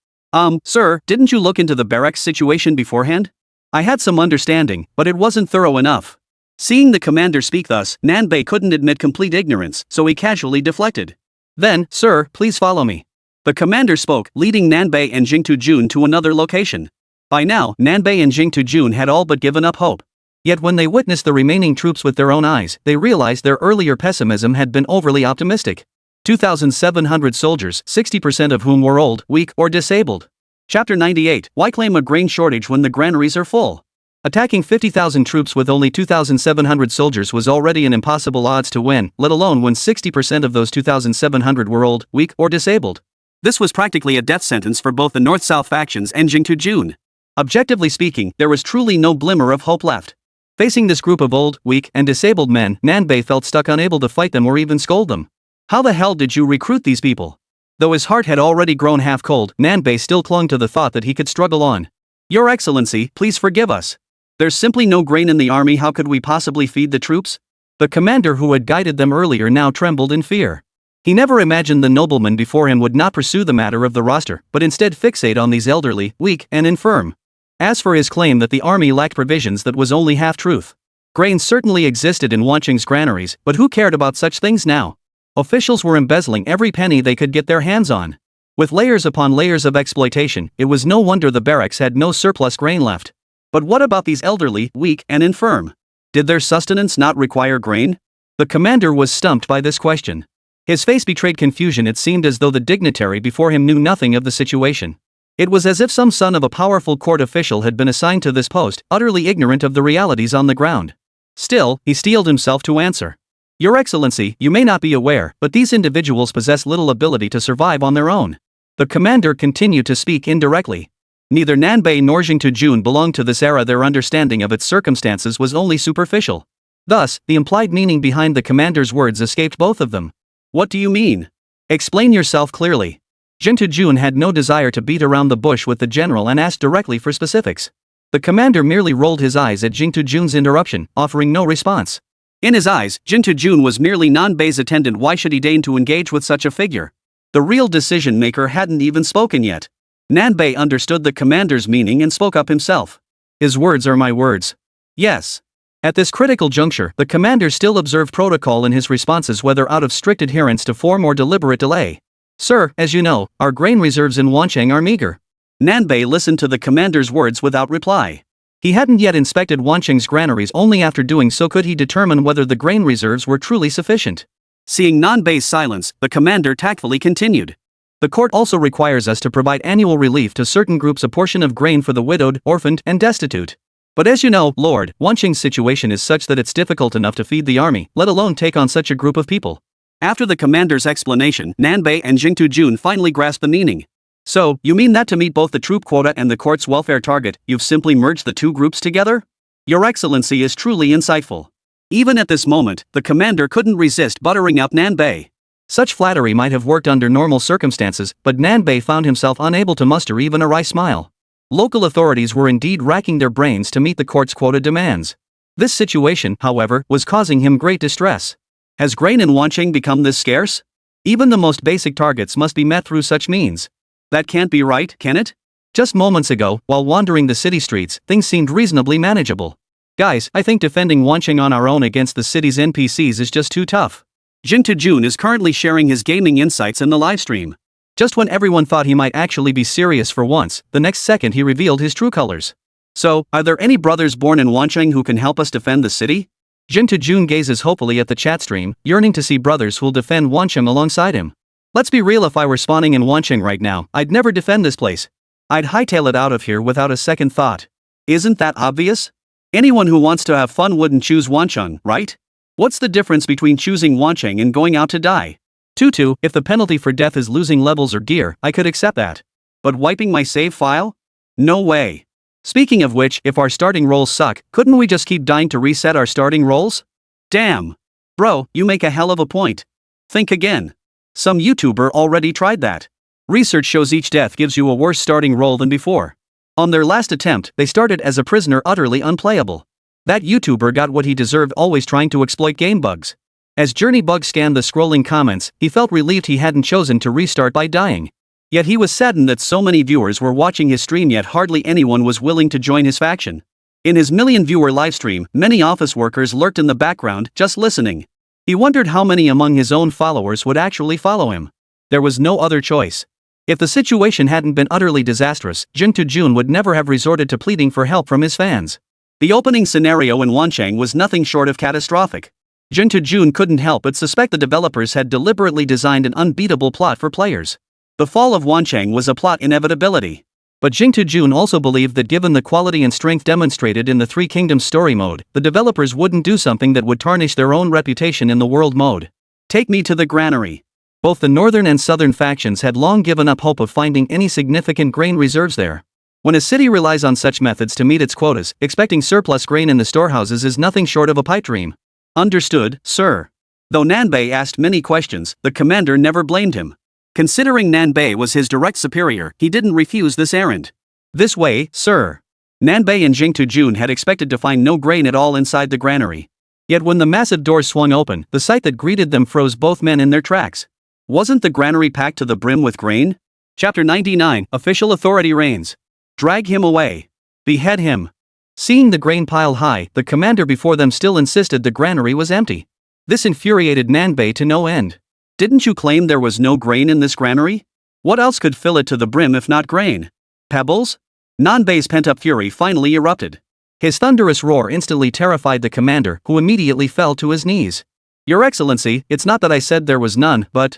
Sir, didn't you look into the barracks situation beforehand? I had some understanding, but it wasn't thorough enough. Seeing the commander speak thus, Nanbei couldn't admit complete ignorance, so he casually deflected. Then, sir, please follow me. The commander spoke, leading Nanbei and Jing Tujun to another location. By now, Nanbei and Jing Tujun had all but given up hope. Yet when they witnessed the remaining troops with their own eyes, they realized their earlier pessimism had been overly optimistic. 2,700 soldiers, 60% of whom were old, weak, or disabled. Chapter 98, Why claim a grain shortage when the granaries are full? Attacking 50,000 troops with only 2,700 soldiers was already an impossible odds to win, let alone when 60% of those 2,700 were old, weak, or disabled. This was practically a death sentence for both the North-South factions and Jing Tujun. Objectively speaking, there was truly no glimmer of hope left. Facing this group of old, weak, and disabled men, Nanbei felt stuck, unable to fight them or even scold them. How the hell did you recruit these people? Though his heart had already grown half cold, Nanbei still clung to the thought that he could struggle on. Your Excellency, please forgive us. There's simply no grain in the army. How could we possibly feed the troops? The commander who had guided them earlier now trembled in fear. He never imagined the nobleman before him would not pursue the matter of the roster, but instead fixate on these elderly, weak, and infirm. As for his claim that the army lacked provisions, that was only half-truth. Grain certainly existed in Wancheng's granaries, but who cared about such things now? Officials were embezzling every penny they could get their hands on. With layers upon layers of exploitation, it was no wonder the barracks had no surplus grain left. But what about these elderly, weak, and infirm? Did their sustenance not require grain? The commander was stumped by this question. His face betrayed confusion. It seemed as though the dignitary before him knew nothing of the situation. It was as if some son of a powerful court official had been assigned to this post, utterly ignorant of the realities on the ground. Still, he steeled himself to answer. Your Excellency, you may not be aware, but these individuals possess little ability to survive on their own. The commander continued to speak indirectly. Neither Nanbei nor Jing Tujun belonged to this era. Their understanding of its circumstances was only superficial. Thus, the implied meaning behind the commander's words escaped both of them. What do you mean? Explain yourself clearly. Jing Tujun had no desire to beat around the bush with the general and asked directly for specifics. The commander merely rolled his eyes at Jing Tujun's interruption, offering no response. In his eyes, Jing Tujun was merely Nanbei's attendant. Why should he deign to engage with such a figure? The real decision-maker hadn't even spoken yet. Nanbei understood the commander's meaning and spoke up himself. His words are my words. Yes. At this critical juncture, the commander still observed protocol in his responses, whether out of strict adherence to form or deliberate delay. Sir, as you know, our grain reserves in Wancheng are meager. Nanbei listened to the commander's words without reply. He hadn't yet inspected Wancheng's granaries. Only after doing so could he determine whether the grain reserves were truly sufficient. Seeing Nanbei's silence, the commander tactfully continued. The court also requires us to provide annual relief to certain groups, a portion of grain for the widowed, orphaned, and destitute. But as you know, Lord, Wanqing's situation is such that it's difficult enough to feed the army, let alone take on such a group of people. After the commander's explanation, Nanbei and Jingtujun finally grasped the meaning. So, you mean that to meet both the troop quota and the court's welfare target, you've simply merged the two groups together? Your Excellency is truly insightful. Even at this moment, the commander couldn't resist buttering up Nanbei. Such flattery might have worked under normal circumstances, but Nanbei found himself unable to muster even a wry smile. Local authorities were indeed racking their brains to meet the court's quota demands. This situation, however, was causing him great distress. Has grain in Wanqing become this scarce? Even the most basic targets must be met through such means. That can't be right, can it? Just moments ago, while wandering the city streets, things seemed reasonably manageable. Guys, I think defending Wanqing on our own against the city's NPCs is just too tough. Jingtujun is currently sharing his gaming insights in the livestream. Just when everyone thought he might actually be serious for once, the next second he revealed his true colors. So, are there any brothers born in Wanqing who can help us defend the city? Jingtujun gazes hopefully at the chat stream, yearning to see brothers who'll defend Wanqing alongside him. Let's be real, if I were spawning in Wanqing right now, I'd never defend this place. I'd hightail it out of here without a second thought. Isn't that obvious? Anyone who wants to have fun wouldn't choose Wanqing, right? What's the difference between choosing Wanqing and going out to die? Tutu, if the penalty for death is losing levels or gear, I could accept that. But wiping my save file? No way. Speaking of which, if our starting rolls suck, couldn't we just keep dying to reset our starting rolls? Damn. Bro, you make a hell of a point. Think again. Some YouTuber already tried that. Research shows each death gives you a worse starting roll than before. On their last attempt, they started as a prisoner utterly unplayable. That YouTuber got what he deserved, always trying to exploit game bugs. As Journey Bug scanned the scrolling comments, he felt relieved he hadn't chosen to restart by dying. Yet he was saddened that so many viewers were watching his stream, yet hardly anyone was willing to join his faction. In his million-viewer livestream, many office workers lurked in the background, just listening. He wondered how many among his own followers would actually follow him. There was no other choice. If the situation hadn't been utterly disastrous, Jingtujun would never have resorted to pleading for help from his fans. The opening scenario in Wanqing was nothing short of catastrophic. Jingtujun couldn't help but suspect the developers had deliberately designed an unbeatable plot for players. The fall of Wanqing was a plot inevitability. But Jingtujun also believed that given the quality and strength demonstrated in the Three Kingdoms story mode, the developers wouldn't do something that would tarnish their own reputation in the world mode. Take me to the granary. Both the northern and southern factions had long given up hope of finding any significant grain reserves there. When a city relies on such methods to meet its quotas, expecting surplus grain in the storehouses is nothing short of a pipe dream. Understood, sir. Though Nanbei asked many questions, the commander never blamed him. Considering Nanbei was his direct superior, he didn't refuse this errand. This way, sir. Nanbei and Jingtujun had expected to find no grain at all inside the granary. Yet when the massive doors swung open, the sight that greeted them froze both men in their tracks. Wasn't the granary packed to the brim with grain? Chapter 99, Official Authority Reigns. Drag him away. Behead him. Seeing the grain pile high, the commander before them still insisted the granary was empty. This infuriated Nanbei to no end. Didn't you claim there was no grain in this granary? What else could fill it to the brim if not grain? Pebbles? Nanbei's pent-up fury finally erupted. His thunderous roar instantly terrified the commander, who immediately fell to his knees. Your Excellency, it's not that I said there was none, but...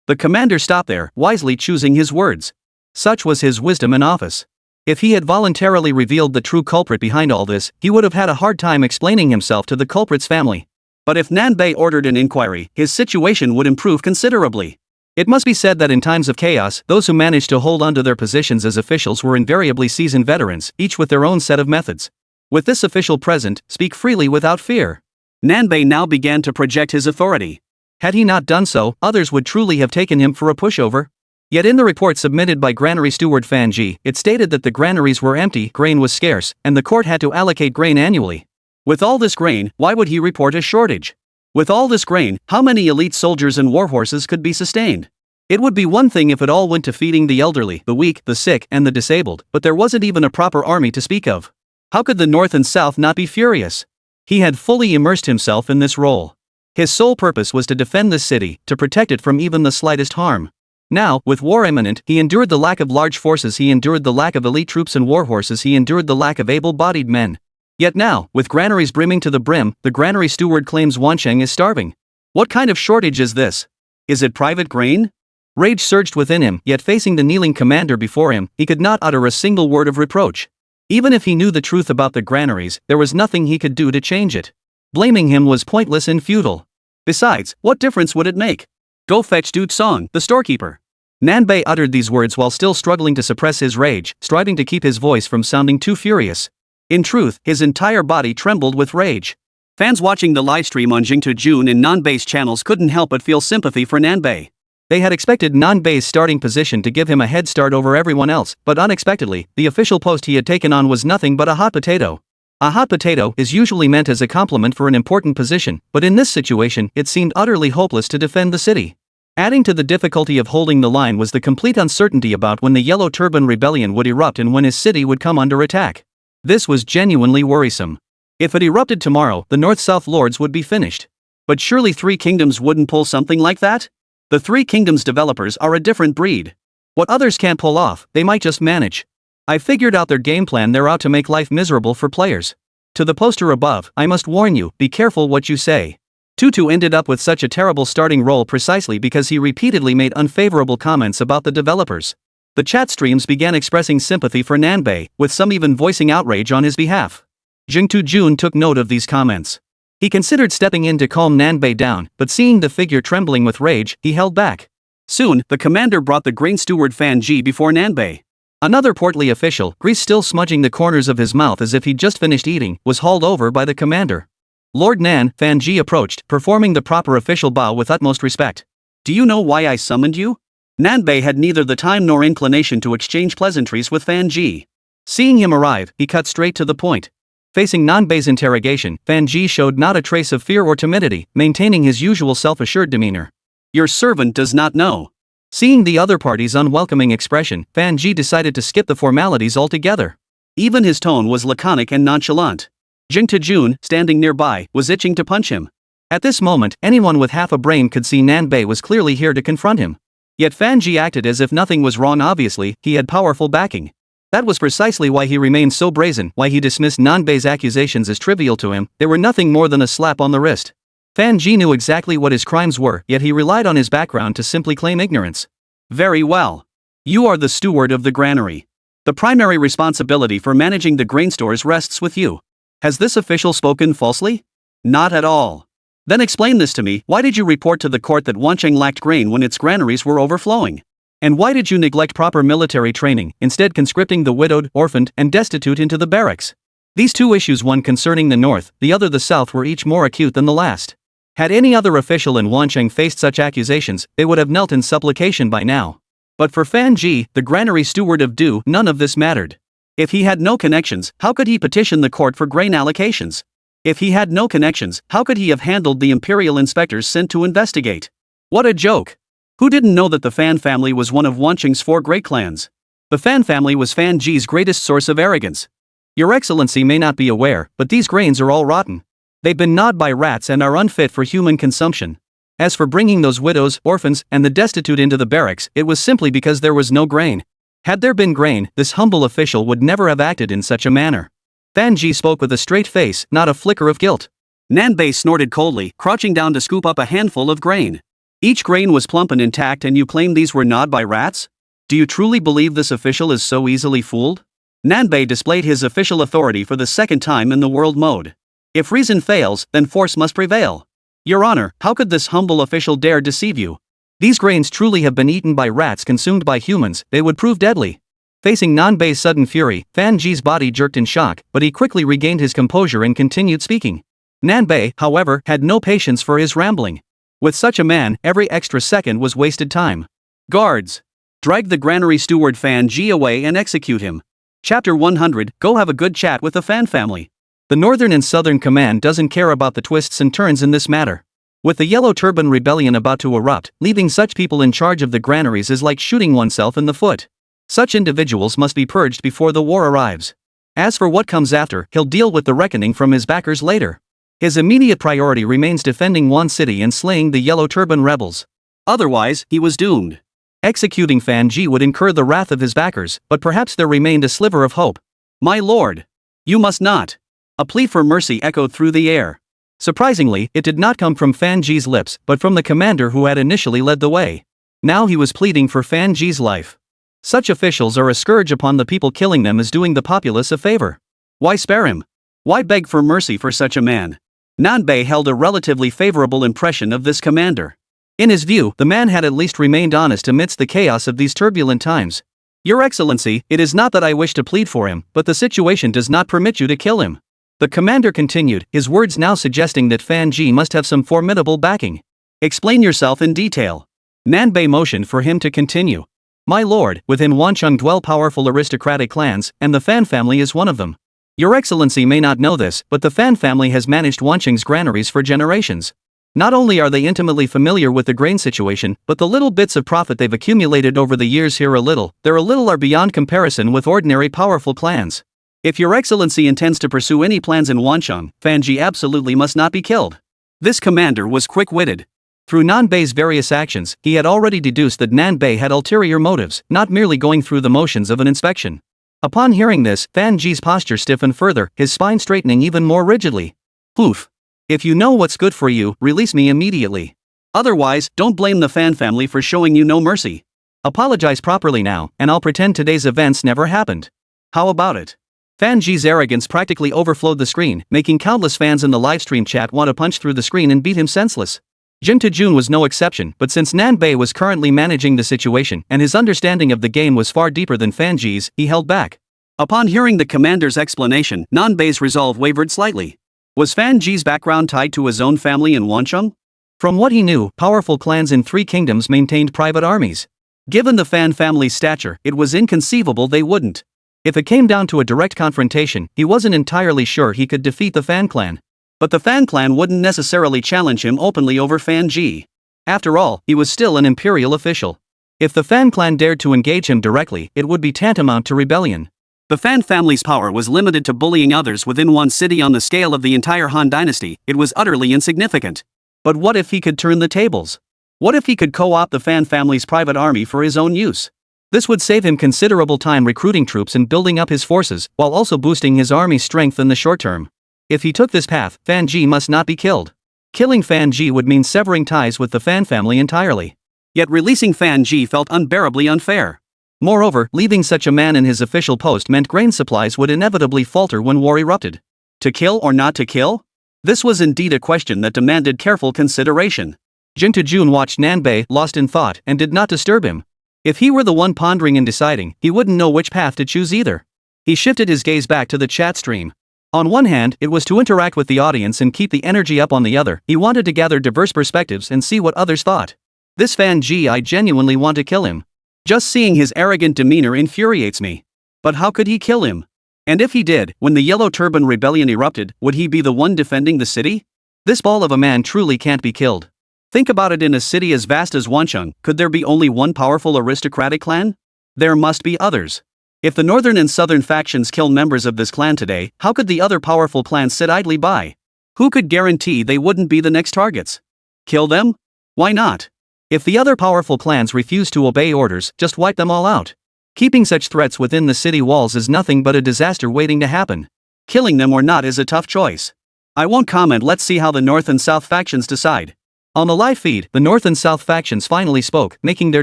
The commander stopped there, wisely choosing his words. Such was his wisdom in office. If he had voluntarily revealed the true culprit behind all this, he would have had a hard time explaining himself to the culprit's family. But if Nanbei ordered an inquiry, his situation would improve considerably. It must be said that in times of chaos, those who managed to hold onto their positions as officials were invariably seasoned veterans, each with their own set of methods. With this official present, speak freely without fear. Nanbei now began to project his authority. Had he not done so, others would truly have taken him for a pushover. Yet in the report submitted by Granary Steward Fan Ji, it stated that the granaries were empty, grain was scarce, and the court had to allocate grain annually. With all this grain, why would he report a shortage? With all this grain, how many elite soldiers and warhorses could be sustained? It would be one thing if it all went to feeding the elderly, the weak, the sick, and the disabled, but there wasn't even a proper army to speak of. How could the North and South not be furious? He had fully immersed himself in this role. His sole purpose was to defend the city, to protect it from even the slightest harm. Now, with war imminent, he endured the lack of large forces, he endured the lack of elite troops and warhorses, he endured the lack of able-bodied men. Yet now, with granaries brimming to the brim, the granary steward claims Wanqing is starving. What kind of shortage is this? Is it private grain? Rage surged within him, yet facing the kneeling commander before him, he could not utter a single word of reproach. Even if he knew the truth about the granaries, there was nothing he could do to change it. Blaming him was pointless and futile. Besides, what difference would it make? Go fetch Du Song, the storekeeper. Nanbei uttered these words while still struggling to suppress his rage, striving to keep his voice from sounding too furious. In truth, his entire body trembled with rage. Fans watching the livestream on Jing to June in Nanbei's channels couldn't help but feel sympathy for Nanbei. They had expected Nanbei's starting position to give him a head start over everyone else, but unexpectedly, the official post he had taken on was nothing but a hot potato. A hot potato is usually meant as a compliment for an important position, but in this situation, it seemed utterly hopeless to defend the city. Adding to the difficulty of holding the line was the complete uncertainty about when the Yellow Turban Rebellion would erupt and when his city would come under attack. This was genuinely worrisome. If it erupted tomorrow, the North-South Lords would be finished. But surely Three Kingdoms wouldn't pull something like that? The Three Kingdoms developers are a different breed. What others can't pull off, they might just manage. I figured out their game plan. They're out to make life miserable for players. To the poster above, I must warn you, be careful what you say. Tutu ended up with such a terrible starting role precisely because he repeatedly made unfavorable comments about the developers. The chat streams began expressing sympathy for Nanbei, with some even voicing outrage on his behalf. Jing Tu-jun took note of these comments. He considered stepping in to calm Nanbei down, but seeing the figure trembling with rage, he held back. Soon, the commander brought the grain steward Fan Ji before Nanbei. Another portly official, grease still smudging the corners of his mouth as if he'd just finished eating, was hauled over by the commander. Lord Nan, Fan Ji approached, performing the proper official bow with utmost respect. Do you know why I summoned you? Nanbei had neither the time nor inclination to exchange pleasantries with Fan Ji. Seeing him arrive, he cut straight to the point. Facing Nanbei's interrogation, Fan Ji showed not a trace of fear or timidity, maintaining his usual self-assured demeanor. Your servant does not know. Seeing the other party's unwelcoming expression, Fan Ji decided to skip the formalities altogether. Even his tone was laconic and nonchalant. Jing Tu-jun, standing nearby, was itching to punch him. At this moment, anyone with half a brain could see Nanbei was clearly here to confront him. Yet Fan Ji acted as if nothing was wrong. Obviously, he had powerful backing. That was precisely why he remained so brazen, why he dismissed Nanbei's accusations as trivial to him. They were nothing more than a slap on the wrist. Fan Ji knew exactly what his crimes were, yet he relied on his background to simply claim ignorance. Very well. You are the steward of the granary. The primary responsibility for managing the grain stores rests with you. Has this official spoken falsely? Not at all. Then explain this to me. Why did you report to the court that Wancheng lacked grain when its granaries were overflowing? And why did you neglect proper military training, instead conscripting the widowed, orphaned, and destitute into the barracks? These two issues, one concerning the north, the other the south, were each more acute than the last. Had any other official in Wancheng faced such accusations, they would have knelt in supplication by now. But for Fan Ji, the granary steward of Du, none of this mattered. If he had no connections, how could he petition the court for grain allocations? If he had no connections, how could he have handled the imperial inspectors sent to investigate? What a joke! Who didn't know that the Fan family was one of Wancheng's 4 great clans? The Fan family was Fan Ji's greatest source of arrogance. Your Excellency may not be aware, but these grains are all rotten. They've been gnawed by rats and are unfit for human consumption. As for bringing those widows, orphans, and the destitute into the barracks, it was simply because there was no grain. Had there been grain, this humble official would never have acted in such a manner. Fan Ji spoke with a straight face, not a flicker of guilt. Nanbei snorted coldly, crouching down to scoop up a handful of grain. Each grain was plump and intact, and you claim these were gnawed by rats? Do you truly believe this official is so easily fooled? Nanbei displayed his official authority for the second time in the world mode. If reason fails, then force must prevail. Your Honor, how could this humble official dare deceive you? These grains truly have been eaten by rats consumed by humans. They would prove deadly. Facing Nanbei's sudden fury, Fan Ji's body jerked in shock, but he quickly regained his composure and continued speaking. Nanbei, however, had no patience for his rambling. With such a man, every extra second was wasted time. Guards! Drag the granary steward Fan Ji away and execute him. Chapter 100, Go have a good chat with the Fan family. The Northern and Southern Command doesn't care about the twists and turns in this matter. With the Yellow Turban Rebellion about to erupt, leaving such people in charge of the granaries is like shooting oneself in the foot. Such individuals must be purged before the war arrives. As for what comes after, he'll deal with the reckoning from his backers later. His immediate priority remains defending Wan City and slaying the Yellow Turban rebels. Otherwise, he was doomed. Executing Fan Ji would incur the wrath of his backers, but perhaps there remained a sliver of hope. My lord! You must not! A plea for mercy echoed through the air. Surprisingly, it did not come from Fan Ji's lips, but from the commander who had initially led the way. Now he was pleading for Fan Ji's life. Such officials are a scourge upon the people, killing them is doing the populace a favor. Why spare him? Why beg for mercy for such a man? Nanbei held a relatively favorable impression of this commander. In his view, the man had at least remained honest amidst the chaos of these turbulent times. Your Excellency, it is not that I wish to plead for him, but the situation does not permit you to kill him. The commander continued, his words now suggesting that Fan Ji must have some formidable backing. Explain yourself in detail. Nanbei motioned for him to continue. My lord, within Wancheng dwell powerful aristocratic clans, and the Fan family is one of them. Your Excellency may not know this, but the Fan family has managed Wancheng's granaries for generations. Not only are they intimately familiar with the grain situation, but the little bits of profit they've accumulated over the years here there are beyond comparison with ordinary powerful clans. If Your Excellency intends to pursue any plans in Wancheng, Fan Ji absolutely must not be killed. This commander was quick-witted. Through Nanbei's various actions, he had already deduced that Nanbei had ulterior motives, not merely going through the motions of an inspection. Upon hearing this, Fan Ji's posture stiffened further, his spine straightening even more rigidly. Oof. If you know what's good for you, release me immediately. Otherwise, don't blame the Fan family for showing you no mercy. Apologize properly now, and I'll pretend today's events never happened. How about it? Fan Ji's arrogance practically overflowed the screen, making countless fans in the livestream chat want to punch through the screen and beat him senseless. Jin Tajun was no exception, but since Nanbei was currently managing the situation, and his understanding of the game was far deeper than Fan Ji's, he held back. Upon hearing the commander's explanation, Nanbei's resolve wavered slightly. Was Fan Ji's background tied to his own family in Wancheng? From what he knew, powerful clans in 3 kingdoms maintained private armies. Given the Fan family's stature, it was inconceivable they wouldn't. If it came down to a direct confrontation, he wasn't entirely sure he could defeat the Fan clan. But the Fan clan wouldn't necessarily challenge him openly over Fan Ji. After all, he was still an imperial official. If the Fan clan dared to engage him directly, it would be tantamount to rebellion. The Fan family's power was limited to bullying others within one city. On the scale of the entire Han dynasty, it was utterly insignificant. But what if he could turn the tables? What if he could co-opt the Fan family's private army for his own use? This would save him considerable time recruiting troops and building up his forces, while also boosting his army's strength in the short term. If he took this path, Fan Ji must not be killed. Killing Fan Ji would mean severing ties with the Fan family entirely. Yet releasing Fan Ji felt unbearably unfair. Moreover, leaving such a man in his official post meant grain supplies would inevitably falter when war erupted. To kill or not to kill? This was indeed a question that demanded careful consideration. Jin Tajun watched Nanbei, lost in thought, and did not disturb him. If he were the one pondering and deciding, he wouldn't know which path to choose either. He shifted his gaze back to the chat stream. On one hand, it was to interact with the audience and keep the energy up. On the other, he wanted to gather diverse perspectives and see what others thought. This Fan Ji, I genuinely want to kill him. Just seeing his arrogant demeanor infuriates me. But how could he kill him? And if he did, when the Yellow Turban Rebellion erupted, would he be the one defending the city? This ball of a man truly can't be killed. Think about it, in a city as vast as Wancheng, could there be only one powerful aristocratic clan? There must be others. If the northern and southern factions kill members of this clan today, how could the other powerful clans sit idly by? Who could guarantee they wouldn't be the next targets? Kill them? Why not? If the other powerful clans refuse to obey orders, just wipe them all out. Keeping such threats within the city walls is nothing but a disaster waiting to happen. Killing them or not is a tough choice. I won't comment. Let's see how the North and South factions decide. On the live feed, the North and South factions finally spoke, making their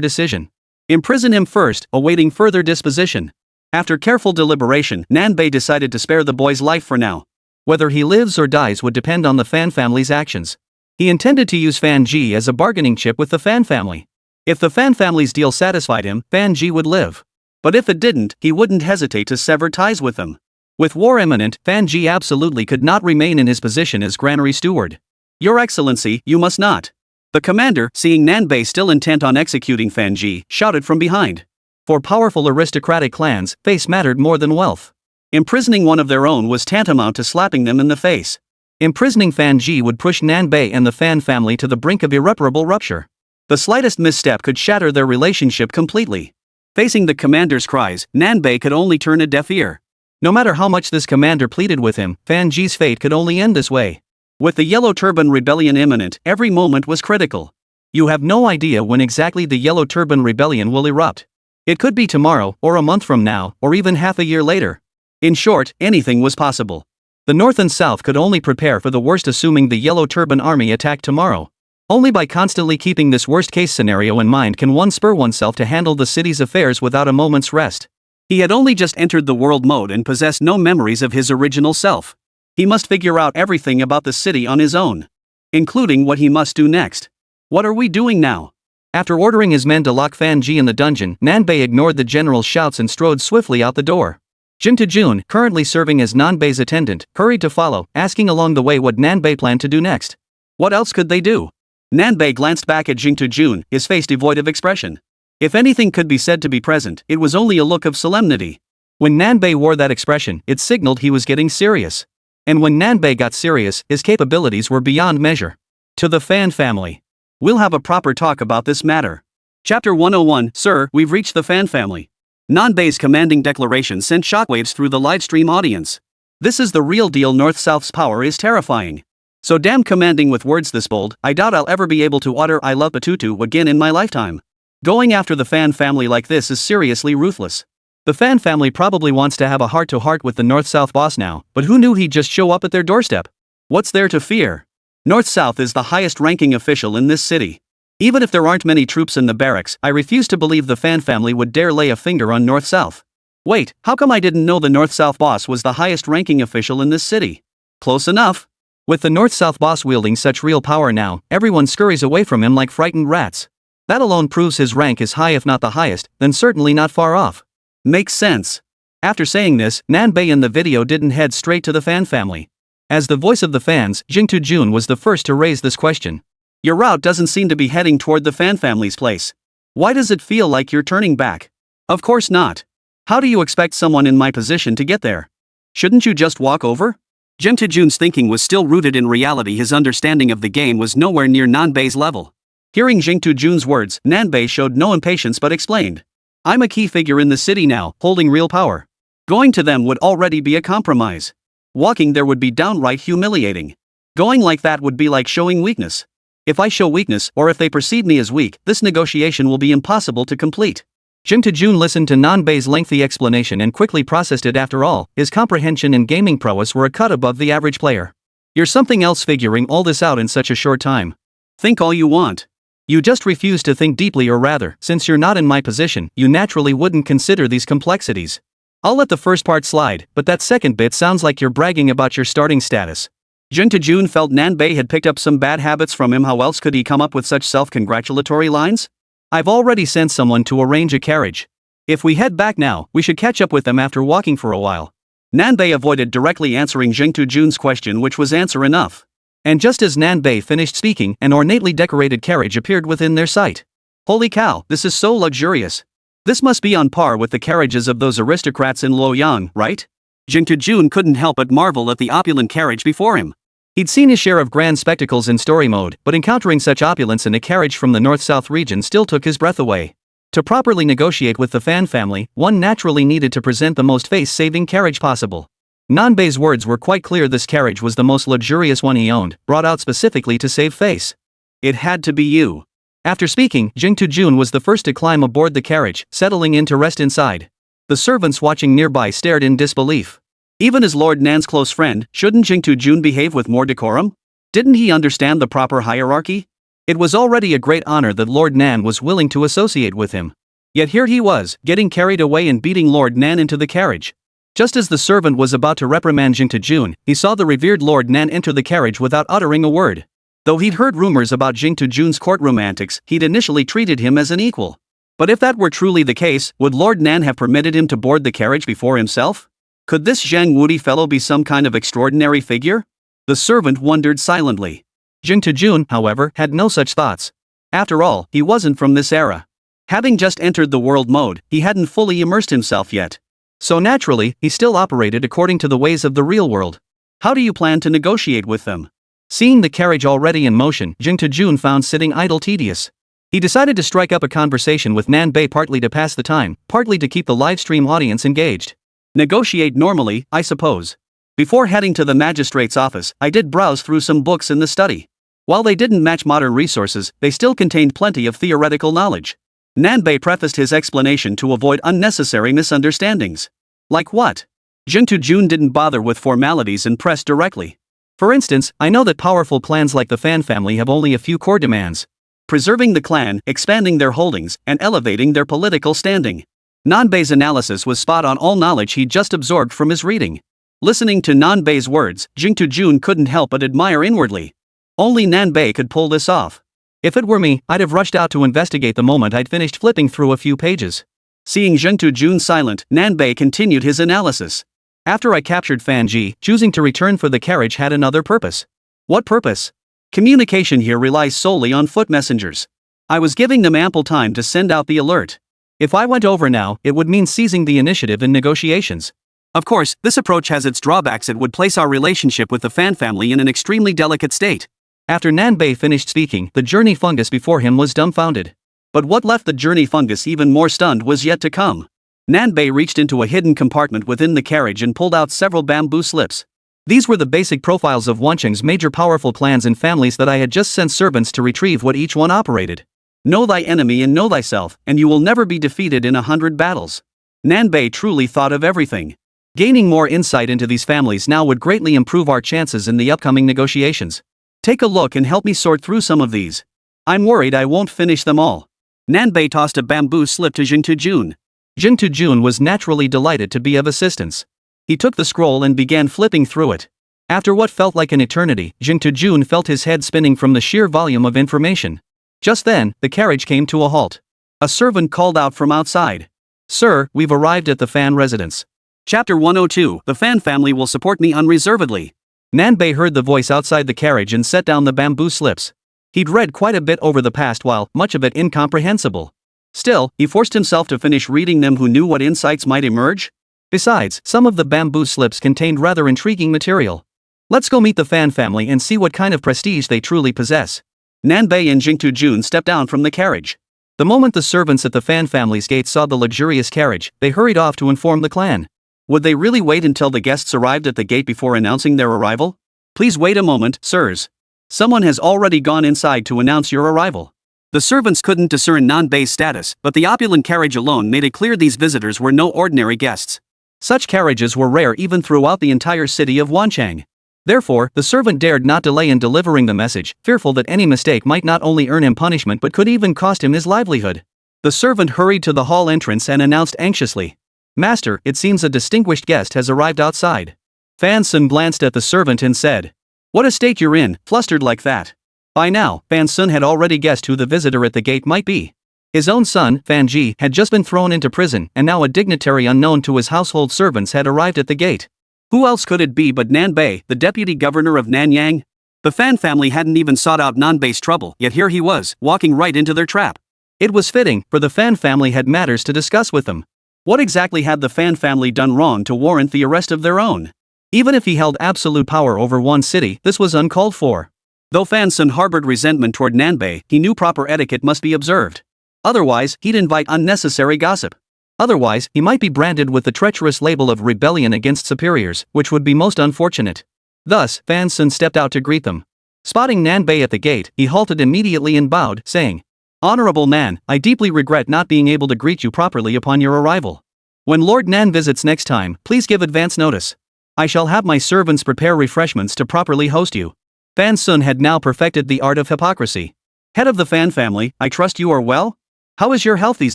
decision. Imprison him first, awaiting further disposition. After careful deliberation, Nanbei decided to spare the boy's life for now. Whether he lives or dies would depend on the Fan family's actions. He intended to use Fan Ji as a bargaining chip with the Fan family. If the Fan family's deal satisfied him, Fan Ji would live. But if it didn't, he wouldn't hesitate to sever ties with them. With war imminent, Fan Ji absolutely could not remain in his position as granary steward. Your Excellency, you must not. The commander, seeing Nanbei still intent on executing Fan Ji, shouted from behind. For powerful aristocratic clans, face mattered more than wealth. Imprisoning one of their own was tantamount to slapping them in the face. Imprisoning Fan Ji would push Nanbei and the Fan family to the brink of irreparable rupture. The slightest misstep could shatter their relationship completely. Facing the commander's cries, Nanbei could only turn a deaf ear. No matter how much this commander pleaded with him, Fan Ji's fate could only end this way. With the Yellow Turban Rebellion imminent, every moment was critical. You have no idea when exactly the Yellow Turban Rebellion will erupt. It could be tomorrow, or a month from now, or even half a year later. In short, anything was possible. The North and South could only prepare for the worst, assuming the Yellow Turban Army attacked tomorrow. Only by constantly keeping this worst-case scenario in mind can one spur oneself to handle the city's affairs without a moment's rest. He had only just entered the world mode and possessed no memories of his original self. He must figure out everything about the city on his own, including what he must do next. What are we doing now? After ordering his men to lock Fan Ji in the dungeon, Nanbei ignored the general's shouts and strode swiftly out the door. Jing Jun, currently serving as Nanbei's attendant, hurried to follow, asking along the way what Nanbei planned to do next. What else could they do? Nanbei glanced back at Jing Jun, his face devoid of expression. If anything could be said to be present, it was only a look of solemnity. When Nanbei wore that expression, it signaled he was getting serious. And when Nanbei got serious, his capabilities were beyond measure. To the Fan family. We'll have a proper talk about this matter. Chapter 101, Sir, we've reached the Fan family. Nanbei's commanding declaration sent shockwaves through the livestream audience. This is the real deal. North-South's power is terrifying. So damn commanding with words this bold, I doubt I'll ever be able to utter I love Batutu again in my lifetime. Going after the Fan family like this is seriously ruthless. The Fan family probably wants to have a heart-to-heart with the North-South boss now, but who knew he'd just show up at their doorstep? What's there to fear? North-South is the highest-ranking official in this city. Even if there aren't many troops in the barracks, I refuse to believe the Fan family would dare lay a finger on North-South. Wait, how come I didn't know the North-South boss was the highest-ranking official in this city? Close enough. With the North-South boss wielding such real power now, everyone scurries away from him like frightened rats. That alone proves his rank is high, if not the highest, then certainly not far off. Makes sense. After saying this, Nanbei in the video didn't head straight to the Fan family. As the voice of the fans, Jing Jun was the first to raise this question. Your route doesn't seem to be heading toward the Fan family's place. Why does it feel like you're turning back? Of course not. How do you expect someone in my position to get there? Shouldn't you just walk over? Jing Jun's thinking was still rooted in reality. His understanding of the game was nowhere near Nanbei's level. Hearing Jing Jun's words, Nanbei showed no impatience but explained. I'm a key figure in the city now, holding real power. Going to them would already be a compromise. Walking there would be downright humiliating. Going like that would be like showing weakness. If I show weakness, or if they perceive me as weak, this negotiation will be impossible to complete. Jing Jun listened to Nanbei's lengthy explanation and quickly processed it. After all, his comprehension and gaming prowess were a cut above the average player. You're something else figuring all this out in such a short time. Think all you want. You just refuse to think deeply, or rather, since you're not in my position, you naturally wouldn't consider these complexities. I'll let the first part slide, but that second bit sounds like you're bragging about your starting status. Jing Jun felt Nanbei had picked up some bad habits from him. How else could he come up with such self-congratulatory lines? I've already sent someone to arrange a carriage. If we head back now, we should catch up with them after walking for a while. Nanbei avoided directly answering Jing Jun's question, which was answer enough. And just as Nanbei finished speaking, an ornately decorated carriage appeared within their sight. Holy cow, this is so luxurious. This must be on par with the carriages of those aristocrats in Luoyang, right? Jing Jun couldn't help but marvel at the opulent carriage before him. He'd seen his share of grand spectacles in story mode, but encountering such opulence in a carriage from the North-South region still took his breath away. To properly negotiate with the Fan family, one naturally needed to present the most face-saving carriage possible. Nanbei's words were quite clear. This carriage was the most luxurious one he owned, brought out specifically to save face. It had to be you. After speaking, Jing Jun was the first to climb aboard the carriage, settling in to rest inside. The servants watching nearby stared in disbelief. Even as Lord Nan's close friend, shouldn't Jing Jun behave with more decorum? Didn't he understand the proper hierarchy? It was already a great honor that Lord Nan was willing to associate with him. Yet here he was, getting carried away and beating Lord Nan into the carriage. Just as the servant was about to reprimand Jing Jun, he saw the revered Lord Nan enter the carriage without uttering a word. Though he'd heard rumors about Jing Jun's courtroom antics, he'd initially treated him as an equal. But if that were truly the case, would Lord Nan have permitted him to board the carriage before himself? Could this Zhang Wudi fellow be some kind of extraordinary figure? The servant wondered silently. Jing Jun, however, had no such thoughts. After all, he wasn't from this era. Having just entered the world mode, he hadn't fully immersed himself yet. So naturally, he still operated according to the ways of the real world. How do you plan to negotiate with them? Seeing the carriage already in motion, Jing Jun found sitting idle tedious. He decided to strike up a conversation with Nanbei, partly to pass the time, partly to keep the livestream audience engaged. Negotiate normally, I suppose. Before heading to the magistrate's office, I did browse through some books in the study. While they didn't match modern resources, they still contained plenty of theoretical knowledge. Nanbei prefaced his explanation to avoid unnecessary misunderstandings. Like what? Jingtu Jun didn't bother with formalities and pressed directly. For instance, I know that powerful clans like the Fan family have only a few core demands. Preserving the clan, expanding their holdings, and elevating their political standing. Nanbei's analysis was spot on, all knowledge he'd just absorbed from his reading. Listening to Nanbei's words, Jingtu Jun couldn't help but admire inwardly. Only Nanbei could pull this off. If it were me, I'd have rushed out to investigate the moment I'd finished flipping through a few pages. Seeing Jingtu Jun silent, Nanbei continued his analysis. After I captured Fan Ji, choosing to return for the carriage had another purpose. What purpose? Communication here relies solely on foot messengers. I was giving them ample time to send out the alert. If I went over now, it would mean seizing the initiative in negotiations. Of course, this approach has its drawbacks. It would place our relationship with the Fan family in an extremely delicate state. After Nanbei finished speaking, the journey fungus before him was dumbfounded. But what left the journey fungus even more stunned was yet to come. Nanbei reached into a hidden compartment within the carriage and pulled out several bamboo slips. These were the basic profiles of Wancheng's major powerful clans and families that I had just sent servants to retrieve what each one operated. Know thy enemy and know thyself, and you will never be defeated in 100 battles. Nanbei truly thought of everything. Gaining more insight into these families now would greatly improve our chances in the upcoming negotiations. Take a look and help me sort through some of these. I'm worried I won't finish them all. Nanbei tossed a bamboo slip to Jingtu Jun. Jingtu Jun was naturally delighted to be of assistance. He took the scroll and began flipping through it. After what felt like an eternity, Jingtu Jun felt his head spinning from the sheer volume of information. Just then, the carriage came to a halt. A servant called out from outside. "Sir, we've arrived at the Fan residence." Chapter 102, The Fan family will support me unreservedly. Nanbei heard the voice outside the carriage and set down the bamboo slips. He'd read quite a bit over the past while, much of it incomprehensible. Still, he forced himself to finish reading them. Who knew what insights might emerge? Besides, some of the bamboo slips contained rather intriguing material. Let's go meet the Fan family and see what kind of prestige they truly possess. Nanbei and Jingtu Jun stepped down from the carriage. The moment the servants at the Fan family's gate saw the luxurious carriage, they hurried off to inform the clan. Would they really wait until the guests arrived at the gate before announcing their arrival? Please wait a moment, sirs. Someone has already gone inside to announce your arrival. The servants couldn't discern Nanbei's status, but the opulent carriage alone made it clear these visitors were no ordinary guests. Such carriages were rare even throughout the entire city of Wancheng. Therefore, the servant dared not delay in delivering the message, fearful that any mistake might not only earn him punishment but could even cost him his livelihood. The servant hurried to the hall entrance and announced anxiously, "Master, it seems a distinguished guest has arrived outside." Fan Sun glanced at the servant and said, "What a state you're in, flustered like that." By now, Fan Sun had already guessed who the visitor at the gate might be. His own son, Fan Ji, had just been thrown into prison, and now a dignitary unknown to his household servants had arrived at the gate. Who else could it be but Nanbei, the deputy governor of Nanyang? The Fan family hadn't even sought out Nanbei's trouble, yet here he was, walking right into their trap. It was fitting, for the Fan family had matters to discuss with them. What exactly had the Fan family done wrong to warrant the arrest of their own? Even if he held absolute power over one city, this was uncalled for. Though Fan Sun harbored resentment toward Nanbei, he knew proper etiquette must be observed. Otherwise, he'd invite unnecessary gossip. Otherwise, he might be branded with the treacherous label of rebellion against superiors, which would be most unfortunate. Thus, Fan Sun stepped out to greet them. Spotting Nanbei at the gate, he halted immediately and bowed, saying, "Honorable Nan, I deeply regret not being able to greet you properly upon your arrival. When Lord Nan visits next time, please give advance notice. I shall have my servants prepare refreshments to properly host you." Fan Sun had now perfected the art of hypocrisy. "Head of the Fan family, I trust you are well? How is your health these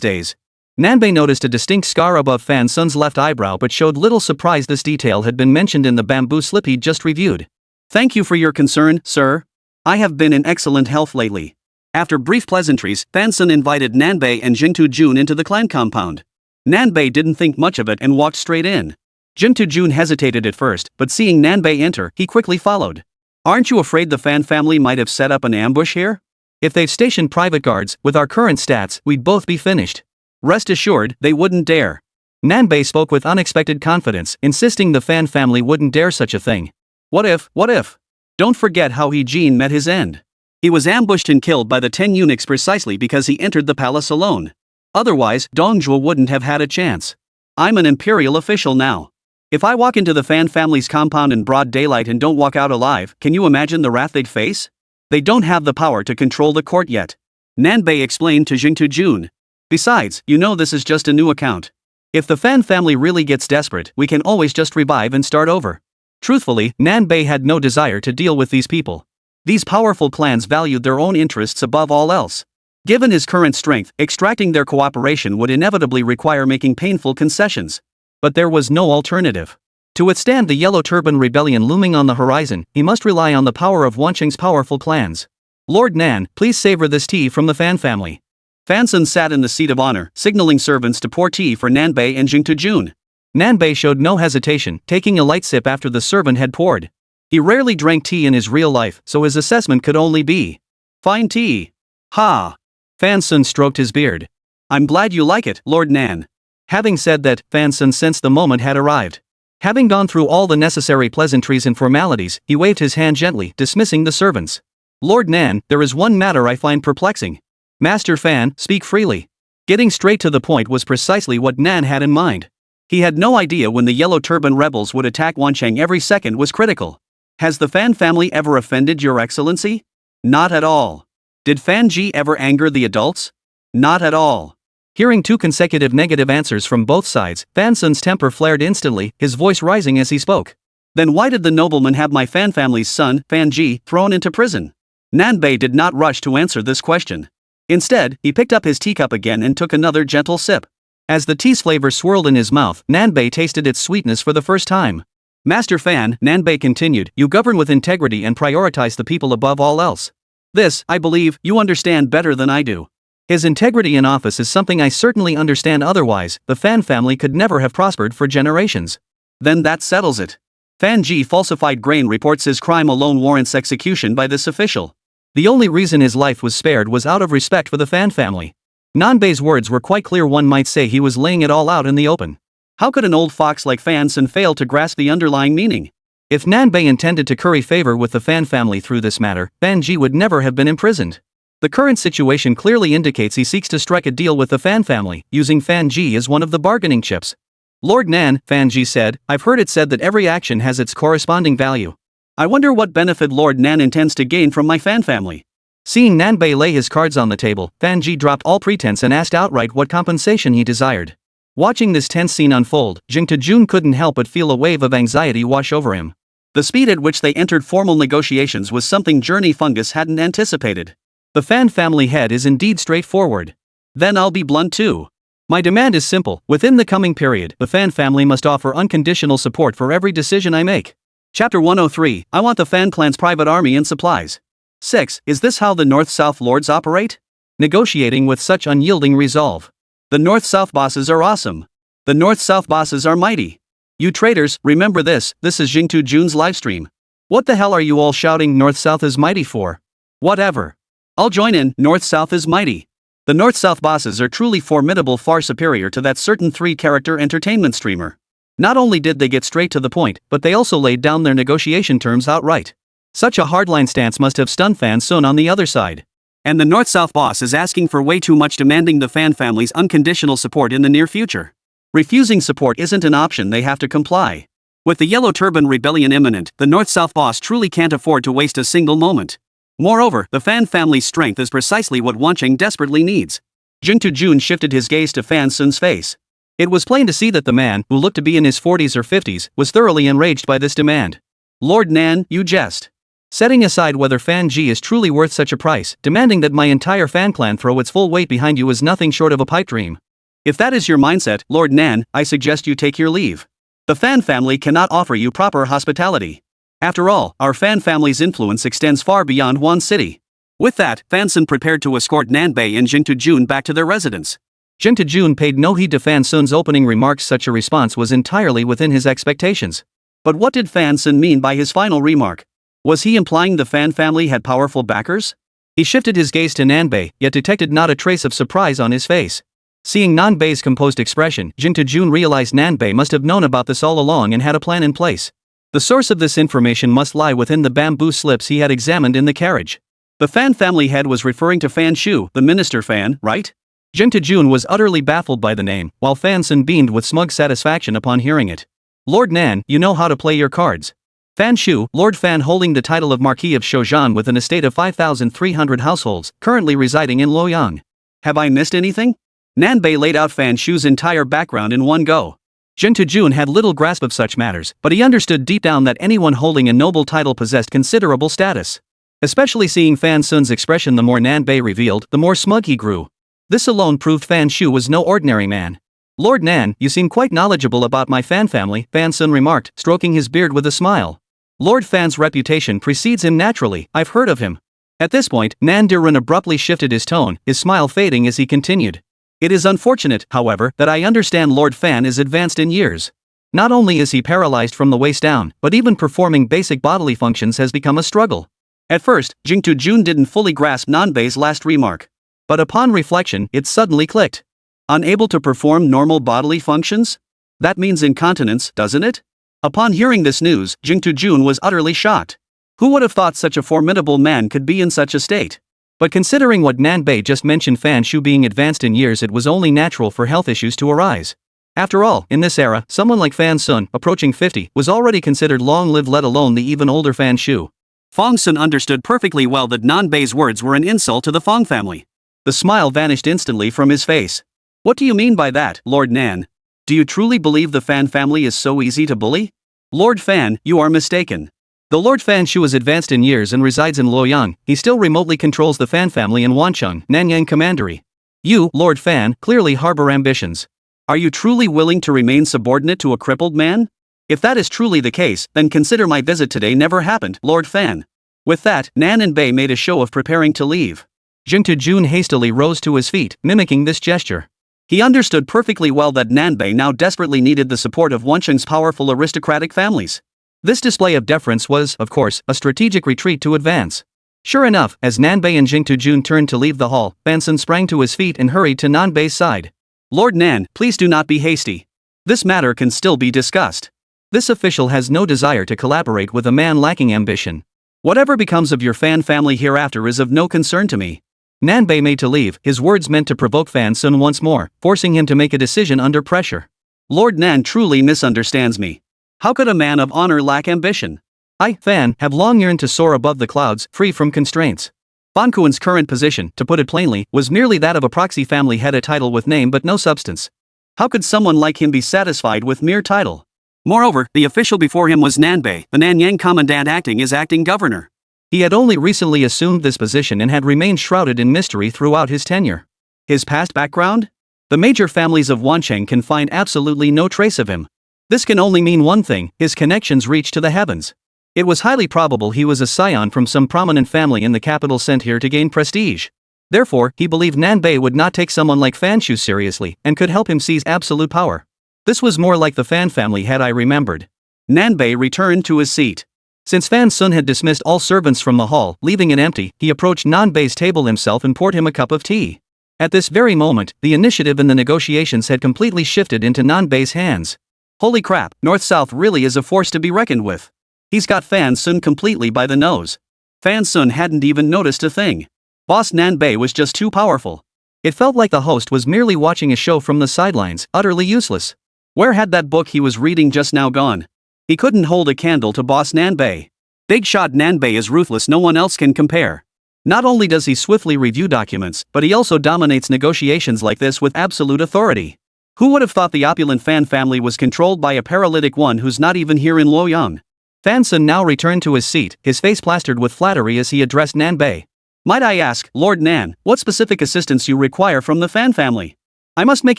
days?" Nanbei noticed a distinct scar above Fan Sun's left eyebrow but showed little surprise this detail had been mentioned in the bamboo slip he'd just reviewed. "Thank you for your concern, sir. I have been in excellent health lately." After brief pleasantries, Fan Sun invited Nanbei and Jingtu Jun into the clan compound. Nanbei didn't think much of it and walked straight in. Jingtu Jun hesitated at first, but seeing Nanbei enter, he quickly followed. "Aren't you afraid the Fan family might have set up an ambush here? If they've stationed private guards, with our current stats, we'd both be finished. Rest assured, they wouldn't dare." Nanbei spoke with unexpected confidence, insisting the Fan family wouldn't dare such a thing. What if? Don't forget how He Jin met his end. He was ambushed and killed by the 10 eunuchs precisely because he entered the palace alone. Otherwise, Dongjue wouldn't have had a chance. I'm an imperial official now. If I walk into the Fan family's compound in broad daylight and don't walk out alive, can you imagine the wrath they'd face? They don't have the power to control the court yet. Nanbei explained to Jingtu Jun. Besides, you know this is just a new account. If the Fan family really gets desperate, we can always just revive and start over. Truthfully, Nanbei had no desire to deal with these people. These powerful clans valued their own interests above all else. Given his current strength, extracting their cooperation would inevitably require making painful concessions. But there was no alternative. To withstand the Yellow Turban Rebellion looming on the horizon, he must rely on the power of Wancheng's powerful clans. Lord Nan, please savor this tea from the Fan family. Fan Sun sat in the seat of honor, signaling servants to pour tea for Nanbei and Jingtujun. Nanbei showed no hesitation, taking a light sip after the servant had poured. He rarely drank tea in his real life, so his assessment could only be fine tea. Ha! Fan Sun stroked his beard. I'm glad you like it, Lord Nan. Having said that, Fan Sun sensed the moment had arrived. Having gone through all the necessary pleasantries and formalities, he waved his hand gently, dismissing the servants. Lord Nan, there is one matter I find perplexing. Master Fan, speak freely. Getting straight to the point was precisely what Nan had in mind. He had no idea when the Yellow Turban rebels would attack Wancheng. Every second was critical. Has the Fan family ever offended your excellency? Not at all. Did Fan Ji ever anger the adults? Not at all. Hearing two consecutive negative answers from both sides, Fan Sun's temper flared instantly, his voice rising as he spoke. Then why did the nobleman have my Fan family's son, Fan Ji, thrown into prison? Nanbei did not rush to answer this question. Instead, he picked up his teacup again and took another gentle sip. As the tea's flavor swirled in his mouth, Nanbei tasted its sweetness for the first time. Master Fan, Nanbei continued, you govern with integrity and prioritize the people above all else. This, I believe, you understand better than I do. His integrity in office is something I certainly understand, otherwise, the Fan family could never have prospered for generations. Then that settles it. Fan Ji falsified grain reports. His crime alone warrants execution by this official. The only reason his life was spared was out of respect for the Fan family. Nanbei's words were quite clear. One might say he was laying it all out in the open. How could an old fox like Fan Sun fail to grasp the underlying meaning? If Nanbei intended to curry favor with the Fan family through this matter, Fan Ji would never have been imprisoned. The current situation clearly indicates he seeks to strike a deal with the Fan family, using Fan Ji as one of the bargaining chips. Lord Nan, Fan Ji said, I've heard it said that every action has its corresponding value. I wonder what benefit Lord Nan intends to gain from my Fan family. Seeing Nanbei lay his cards on the table, Fan Ji dropped all pretense and asked outright what compensation he desired. Watching this tense scene unfold, Jingtujun couldn't help but feel a wave of anxiety wash over him. The speed at which they entered formal negotiations was something Journey Fungus hadn't anticipated. The Fan family head is indeed straightforward. Then I'll be blunt too. My demand is simple. Within the coming period, the Fan family must offer unconditional support for every decision I make. Chapter 103, I want the Fan clan's private army and supplies. 6. Is this how the North-South lords operate? Negotiating with such unyielding resolve. The North-South bosses are awesome. The North-South bosses are mighty. You traitors, remember this is Jingtujun's livestream. What the hell are you all shouting North-South is mighty for? Whatever. I'll join in, North-South is mighty. The North-South bosses are truly formidable, far superior to that certain 3-character entertainment streamer. Not only did they get straight to the point, but they also laid down their negotiation terms outright. Such a hardline stance must have stunned Fan Sun on the other side. And the North-South boss is asking for way too much, demanding the Fan family's unconditional support in the near future. Refusing support isn't an option, they have to comply. With the Yellow Turban Rebellion imminent, the North-South boss truly can't afford to waste a single moment. Moreover, the Fan family's strength is precisely what Wancheng desperately needs. Jingtujun shifted his gaze to Fan Sun's face. It was plain to see that the man, who looked to be in his 40s or 50s, was thoroughly enraged by this demand. Lord Nan, you jest. Setting aside whether Fan Ji is truly worth such a price, demanding that my entire Fan clan throw its full weight behind you is nothing short of a pipe dream. If that is your mindset, Lord Nan, I suggest you take your leave. The Fan family cannot offer you proper hospitality. After all, our Fan family's influence extends far beyond one city. With that, Fan Sun prepared to escort Nanbei and Jingtujun back to their residence. Jingtujun paid no heed to Fan Sun's opening remarks. Such a response was entirely within his expectations. But what did Fan Sun mean by his final remark? Was he implying the Fan family had powerful backers? He shifted his gaze to Nanbei, yet detected not a trace of surprise on his face. Seeing Nanbei's composed expression, Jingtujun realized Nanbei must have known about this all along and had a plan in place. The source of this information must lie within the bamboo slips he had examined in the carriage. The Fan family head was referring to Fan Shu, the minister Fan, right? Jingtujun was utterly baffled by the name, while Fan Sun beamed with smug satisfaction upon hearing it. Lord Nan, you know how to play your cards. Fan Shu, Lord Fan, holding the title of Marquis of Shoujian with an estate of 5,300 households, currently residing in Luoyang. Have I missed anything? Nanbei laid out Fan Shu's entire background in one go. Jing Tujun had little grasp of such matters, but he understood deep down that anyone holding a noble title possessed considerable status. Especially seeing Fan Sun's expression, the more Nanbei revealed, the more smug he grew. This alone proved Fan Shu was no ordinary man. "Lord Nan, you seem quite knowledgeable about my Fan family," Fan Sun remarked, stroking his beard with a smile. "Lord Fan's reputation precedes him naturally, I've heard of him." At this point, Nan Diren abruptly shifted his tone, his smile fading as he continued. "It is unfortunate, however, that I understand Lord Fan is advanced in years. Not only is he paralyzed from the waist down, but even performing basic bodily functions has become a struggle." At first, Jing Tujun didn't fully grasp Nanbei's last remark. But upon reflection, it suddenly clicked. Unable to perform normal bodily functions? That means incontinence, doesn't it? Upon hearing this news, Jing Tujun was utterly shocked. Who would have thought such a formidable man could be in such a state? But considering what Nanbei just mentioned, Fan Shu being advanced in years, it was only natural for health issues to arise. After all, in this era, someone like Fan Sun, approaching 50, was already considered long-lived, let alone the even older Fan Shu. Fong Sun understood perfectly well that Nanbei's words were an insult to the Fong family. The smile vanished instantly from his face. "What do you mean by that, Lord Nan? Do you truly believe the Fan family is so easy to bully?" "Lord Fan, you are mistaken. Though Lord Fan Shu is advanced in years and resides in Luoyang, he still remotely controls the Fan family in Wancheng, Nanyang Commandery. You, Lord Fan, clearly harbor ambitions. Are you truly willing to remain subordinate to a crippled man? If that is truly the case, then consider my visit today never happened, Lord Fan." With that, Nan and Bei made a show of preparing to leave. Jing Tujun hastily rose to his feet, mimicking this gesture. He understood perfectly well that Nanbei now desperately needed the support of Wancheng's powerful aristocratic families. This display of deference was, of course, a strategic retreat to advance. Sure enough, as Nanbei and Jing Tujun turned to leave the hall, Fan Sun sprang to his feet and hurried to Nanbei's side. "Lord Nan, please do not be hasty. This matter can still be discussed. This official has no desire to collaborate with a man lacking ambition. Whatever becomes of your Fan family hereafter is of no concern to me." Nanbei made to leave, his words meant to provoke Fan Sun once more, forcing him to make a decision under pressure. "Lord Nan truly misunderstands me. How could a man of honor lack ambition? I, Fan, have long yearned to soar above the clouds, free from constraints." Ban Kuen's current position, to put it plainly, was merely that of a proxy family head, a title with name but no substance. How could someone like him be satisfied with mere title? Moreover, the official before him was Nanbei, the Nanyang commandant acting as acting governor. He had only recently assumed this position and had remained shrouded in mystery throughout his tenure. His past background? The major families of Wancheng can find absolutely no trace of him. This can only mean one thing: his connections reach to the heavens. It was highly probable he was a scion from some prominent family in the capital sent here to gain prestige. Therefore, he believed Nanbei would not take someone like Fan Shu seriously and could help him seize absolute power. This was more like the Fan family had I remembered. Nanbei returned to his seat. Since Fan Sun had dismissed all servants from the hall, leaving it empty, he approached Nanbei's table himself and poured him a cup of tea. At this very moment, the initiative in the negotiations had completely shifted into Nanbei's hands. Holy crap, North-South really is a force to be reckoned with. He's got Fan Sun completely by the nose. Fan Sun hadn't even noticed a thing. Boss Nanbei was just too powerful. It felt like the host was merely watching a show from the sidelines, utterly useless. Where had that book he was reading just now gone? He couldn't hold a candle to Boss Nanbei. Big shot Nanbei is ruthless, no one else can compare. Not only does he swiftly review documents, but he also dominates negotiations like this with absolute authority. Who would have thought the opulent Fan family was controlled by a paralytic one who's not even here in Luoyang? Fan Sun now returned to his seat, his face plastered with flattery as he addressed Nanbei. "Might I ask, Lord Nan, what specific assistance you require from the Fan family?" "I must make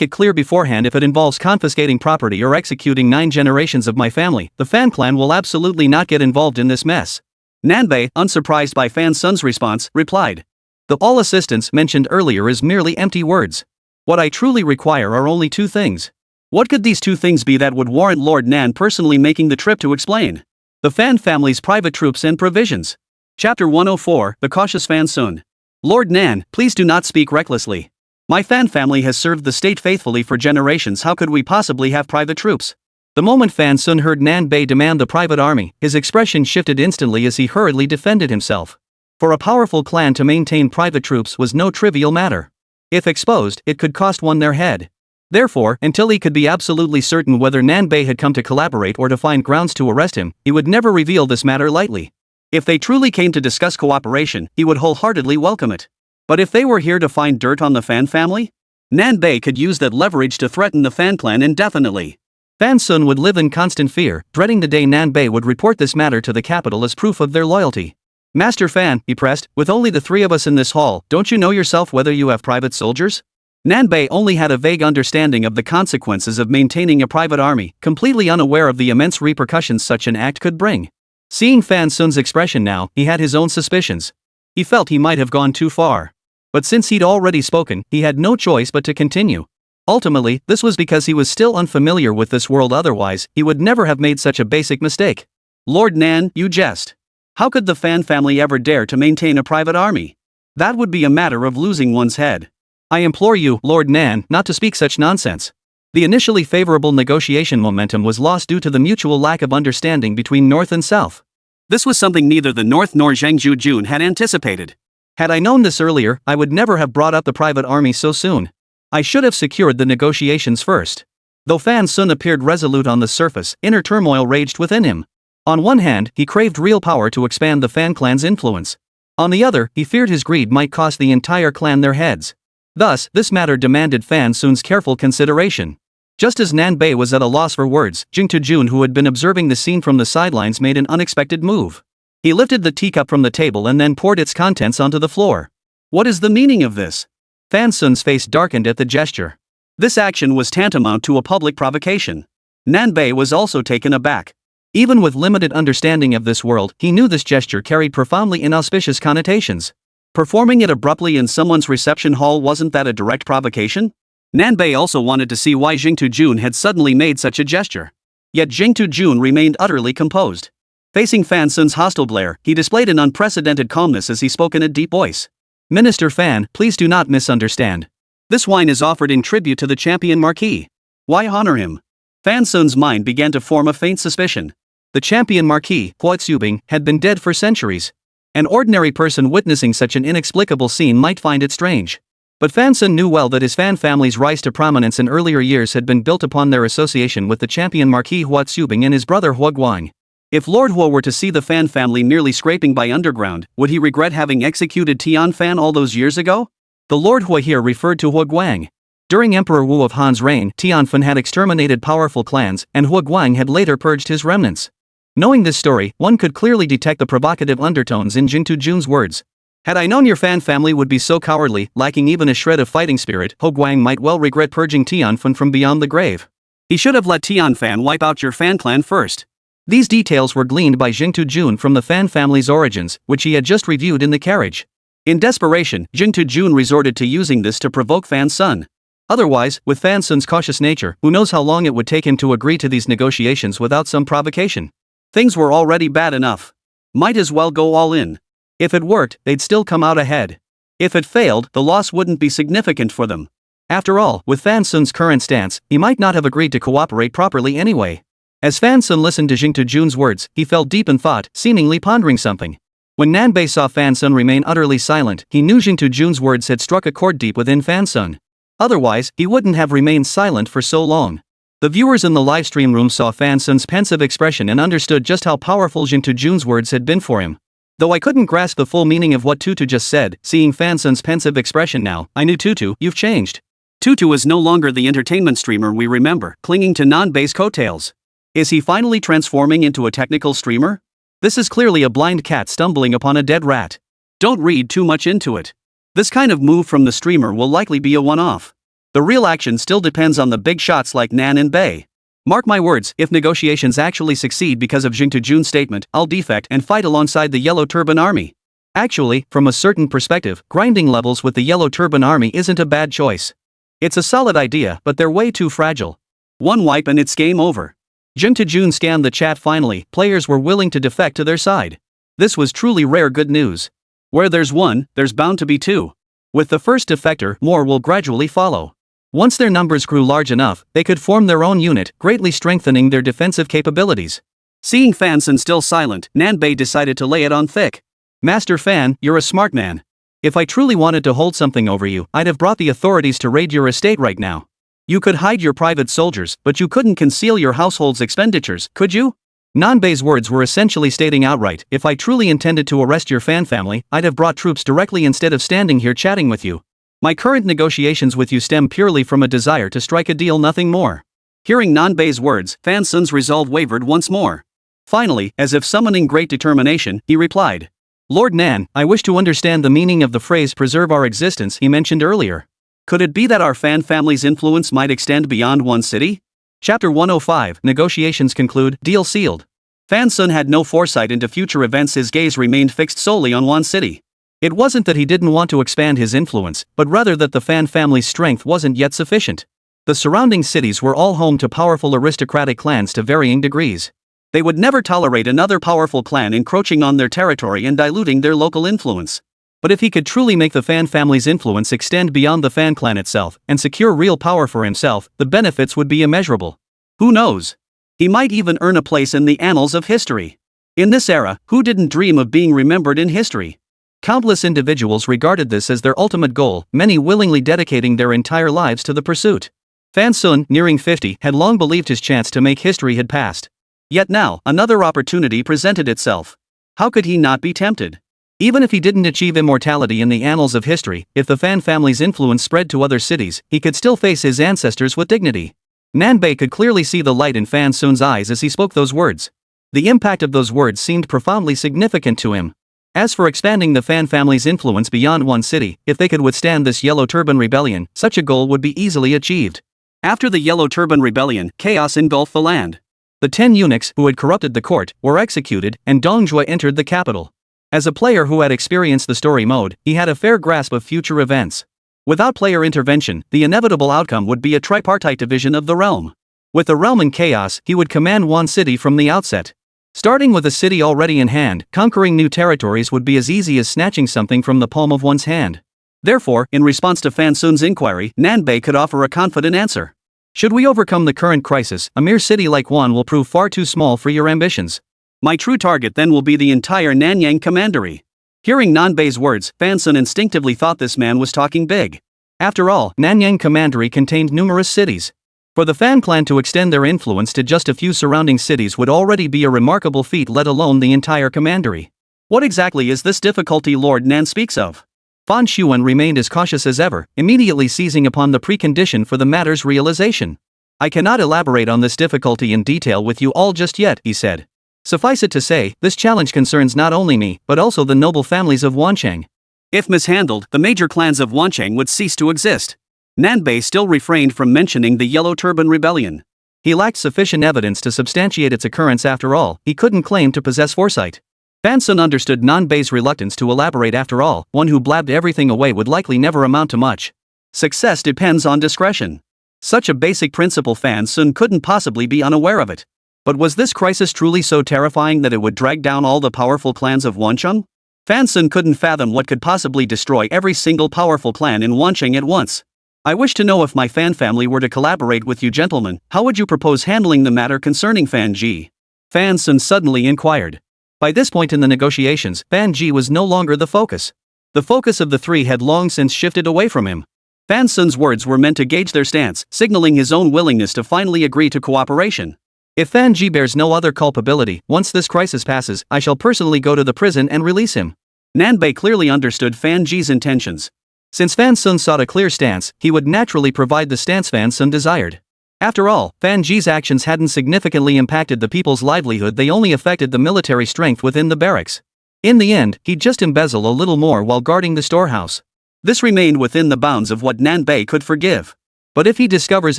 it clear beforehand, if it involves confiscating property or executing 9 generations of my family, the Fan clan will absolutely not get involved in this mess." Nanbei, unsurprised by Fan Sun's response, replied. "The all assistance mentioned earlier is merely empty words. What I truly require are only 2 things. What could these 2 things be that would warrant Lord Nan personally making the trip to explain? The Fan family's private troops and provisions." Chapter 104, The Cautious Fan Sun. "Lord Nan, please do not speak recklessly. My Fan family has served the state faithfully for generations. How could we possibly have private troops?" The moment Fan Sun heard Nanbei demand the private army, his expression shifted instantly as he hurriedly defended himself. For a powerful clan to maintain private troops was no trivial matter. If exposed, it could cost one their head. Therefore, until he could be absolutely certain whether Nanbei had come to collaborate or to find grounds to arrest him, he would never reveal this matter lightly. If they truly came to discuss cooperation, he would wholeheartedly welcome it. But if they were here to find dirt on the Fan family? Nanbei could use that leverage to threaten the fan clan indefinitely. Fan Sun would live in constant fear, dreading the day Nanbei would report this matter to the capital as proof of their loyalty. Master Fan, he pressed, with only the three of us in this hall, don't you know yourself whether you have private soldiers? Nanbei only had a vague understanding of the consequences of maintaining a private army, completely unaware of the immense repercussions such an act could bring. Seeing Fan Sun's expression now, he had his own suspicions. He felt he might have gone too far. But since he'd already spoken, he had no choice but to continue. Ultimately, this was because he was still unfamiliar with this world, otherwise, he would never have made such a basic mistake. Lord Nan, you jest. How could the Fan family ever dare to maintain a private army? That would be a matter of losing one's head. I implore you, Lord Nan, not to speak such nonsense. The initially favorable negotiation momentum was lost due to the mutual lack of understanding between North and South. This was something neither the North nor Zhang Jun had anticipated. Had I known this earlier, I would never have brought up the private army so soon. I should have secured the negotiations first. Though Fan Sun appeared resolute on the surface, inner turmoil raged within him. On one hand, he craved real power to expand the Fan clan's influence. On the other, he feared his greed might cost the entire clan their heads. Thus, this matter demanded Fan Sun's careful consideration. Just as Nanbei was at a loss for words, Jing Tujun, who had been observing the scene from the sidelines, made an unexpected move. He lifted the teacup from the table and then poured its contents onto the floor. What is the meaning of this? Fan Sun's face darkened at the gesture. This action was tantamount to a public provocation. Nanbei was also taken aback. Even with limited understanding of this world, he knew this gesture carried profoundly inauspicious connotations. Performing it abruptly in someone's reception hall, wasn't that a direct provocation? Nanbei also wanted to see why Jing Tujun had suddenly made such a gesture. Yet Jing Tujun remained utterly composed. Facing Fan Sun's hostile glare, he displayed an unprecedented calmness as he spoke in a deep voice. Minister Fan, please do not misunderstand. This wine is offered in tribute to the champion marquis. Why honor him? Fan Sun's mind began to form a faint suspicion. The champion marquis, Hua Tsubing, had been dead for centuries. An ordinary person witnessing such an inexplicable scene might find it strange. But Fan Sun knew well that his Fan family's rise to prominence in earlier years had been built upon their association with the champion marquis Hua Tsubing and his brother Hua Guang. If Lord Hua were to see the Fan family merely scraping by underground, would he regret having executed Tian Fan all those years ago? The Lord Hua here referred to Hua Guang. During Emperor Wu of Han's reign, Tian Fan had exterminated powerful clans, and Hua Guang had later purged his remnants. Knowing this story, one could clearly detect the provocative undertones in Jing Tujun's words. Had I known your Fan family would be so cowardly, lacking even a shred of fighting spirit, Hua Guang might well regret purging Tian Fan from beyond the grave. He should have let Tian Fan wipe out your Fan clan first. These details were gleaned by Jing Tujun from the Fan family's origins, which he had just reviewed in the carriage. In desperation, Jing Tujun resorted to using this to provoke Fan Sun. Otherwise, with Fan Sun's cautious nature, who knows how long it would take him to agree to these negotiations without some provocation. Things were already bad enough. Might as well go all in. If it worked, they'd still come out ahead. If it failed, the loss wouldn't be significant for them. After all, with Fan Sun's current stance, he might not have agreed to cooperate properly anyway. As Fan Sun listened to Jing Tujun's words, he fell deep in thought, seemingly pondering something. When Nanbei saw Fan Sun remain utterly silent, he knew Jing Tujun's words had struck a chord deep within Fan Sun. Otherwise, he wouldn't have remained silent for so long. The viewers in the livestream room saw Fan Sun's pensive expression and understood just how powerful Jing Tujun's words had been for him. Though I couldn't grasp the full meaning of what Tutu just said, seeing Fan Sun's pensive expression now, I knew Tutu, you've changed. Tutu is no longer the entertainment streamer we remember, clinging to Nanbei's coattails. Is he finally transforming into a technical streamer? This is clearly a blind cat stumbling upon a dead rat. Don't read too much into it. This kind of move from the streamer will likely be a one-off. The real action still depends on the big shots like Nan and Bei. Mark my words, if negotiations actually succeed because of Jing Tujun's statement, I'll defect and fight alongside the Yellow Turban Army. Actually, from a certain perspective, grinding levels with the Yellow Turban Army isn't a bad choice. It's a solid idea, but they're way too fragile. One wipe and it's game over. Jing Tujun scanned the chat. Finally, players were willing to defect to their side. This was truly rare good news. Where there's one, there's bound to be two. With the first defector, more will gradually follow. Once their numbers grew large enough, they could form their own unit, greatly strengthening their defensive capabilities. Seeing Fan Sun still silent, Nanbei decided to lay it on thick. Master Fan, you're a smart man. If I truly wanted to hold something over you, I'd have brought the authorities to raid your estate right now. You could hide your private soldiers, but you couldn't conceal your household's expenditures, could you? Nanbei's words were essentially stating outright, if I truly intended to arrest your Fan family, I'd have brought troops directly instead of standing here chatting with you. My current negotiations with you stem purely from a desire to strike a deal, nothing more. Hearing Nanbei's words, Fan Sun's resolve wavered once more. Finally, as if summoning great determination, he replied. Lord Nan, I wish to understand the meaning of the phrase preserve our existence he mentioned earlier. Could it be that our Fan family's influence might extend beyond one city? Chapter 105, Negotiations conclude, deal sealed. Fan Sun had no foresight into future events, his gaze remained fixed solely on one city. It wasn't that he didn't want to expand his influence, but rather that the Fan family's strength wasn't yet sufficient. The surrounding cities were all home to powerful aristocratic clans to varying degrees. They would never tolerate another powerful clan encroaching on their territory and diluting their local influence. But if he could truly make the Fan family's influence extend beyond the Fan clan itself and secure real power for himself, the benefits would be immeasurable. Who knows? He might even earn a place in the annals of history. In this era, who didn't dream of being remembered in history? Countless individuals regarded this as their ultimate goal, many willingly dedicating their entire lives to the pursuit. Fan Sun, nearing 50, had long believed his chance to make history had passed. Yet now, another opportunity presented itself. How could he not be tempted? Even if he didn't achieve immortality in the annals of history, if the Fan family's influence spread to other cities, he could still face his ancestors with dignity. Nanbei could clearly see the light in Fan Sun's eyes as he spoke those words. The impact of those words seemed profoundly significant to him. As for expanding the Fan family's influence beyond one city, if they could withstand this Yellow Turban Rebellion, such a goal would be easily achieved. After the Yellow Turban Rebellion, chaos engulfed the land. The 10 eunuchs who had corrupted the court were executed, and Dong Zhuo entered the capital. As a player who had experienced the story mode, he had a fair grasp of future events. Without player intervention, the inevitable outcome would be a tripartite division of the realm. With the realm in chaos, he would command one city from the outset. Starting with a city already in hand, conquering new territories would be as easy as snatching something from the palm of one's hand. Therefore, in response to Fan Sun's inquiry, Nanbei could offer a confident answer. Should we overcome the current crisis, a mere city like one will prove far too small for your ambitions. My true target then will be the entire Nanyang Commandery. Hearing Nanbei's words, Fan Sun instinctively thought this man was talking big. After all, Nanyang Commandery contained numerous cities. For the Fan clan to extend their influence to just a few surrounding cities would already be a remarkable feat, let alone the entire commandery. What exactly is this difficulty Lord Nan speaks of? Fan Xuan remained as cautious as ever, immediately seizing upon the precondition for the matter's realization. I cannot elaborate on this difficulty in detail with you all just yet, he said. Suffice it to say, this challenge concerns not only me, but also the noble families of Wancheng. If mishandled, the major clans of Wancheng would cease to exist. Nanbei still refrained from mentioning the Yellow Turban Rebellion. He lacked sufficient evidence to substantiate its occurrence. After all, he couldn't claim to possess foresight. Fan Sun understood Nanbei's reluctance to elaborate. After all, one who blabbed everything away would likely never amount to much. Success depends on discretion. Such a basic principle Fan Sun couldn't possibly be unaware of it. But was this crisis truly so terrifying that it would drag down all the powerful clans of Wancheng? Fan Sun couldn't fathom what could possibly destroy every single powerful clan in Wancheng at once. I wish to know, if my Fan family were to collaborate with you gentlemen, how would you propose handling the matter concerning Fan Ji? Fan Sun suddenly inquired. By this point in the negotiations, Fan Ji was no longer the focus. The focus of the three had long since shifted away from him. Fan Sun's words were meant to gauge their stance, signaling his own willingness to finally agree to cooperation. If Fan Ji bears no other culpability, once this crisis passes, I shall personally go to the prison and release him. Nanbei clearly understood Fan Ji's intentions. Since Fan Sun sought a clear stance, he would naturally provide the stance Fan Sun desired. After all, Fan Ji's actions hadn't significantly impacted the people's livelihood, they only affected the military strength within the barracks. In the end, he'd just embezzle a little more while guarding the storehouse. This remained within the bounds of what Nanbei could forgive. But if he discovers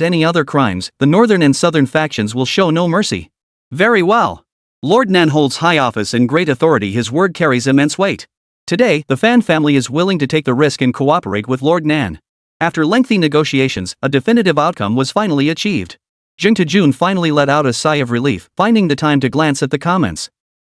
any other crimes, the northern and southern factions will show no mercy. Very well. Lord Nan holds high office and great authority, his word carries immense weight. Today, the Fan family is willing to take the risk and cooperate with Lord Nan. After lengthy negotiations, a definitive outcome was finally achieved. Jing Tejun finally let out a sigh of relief, finding the time to glance at the comments.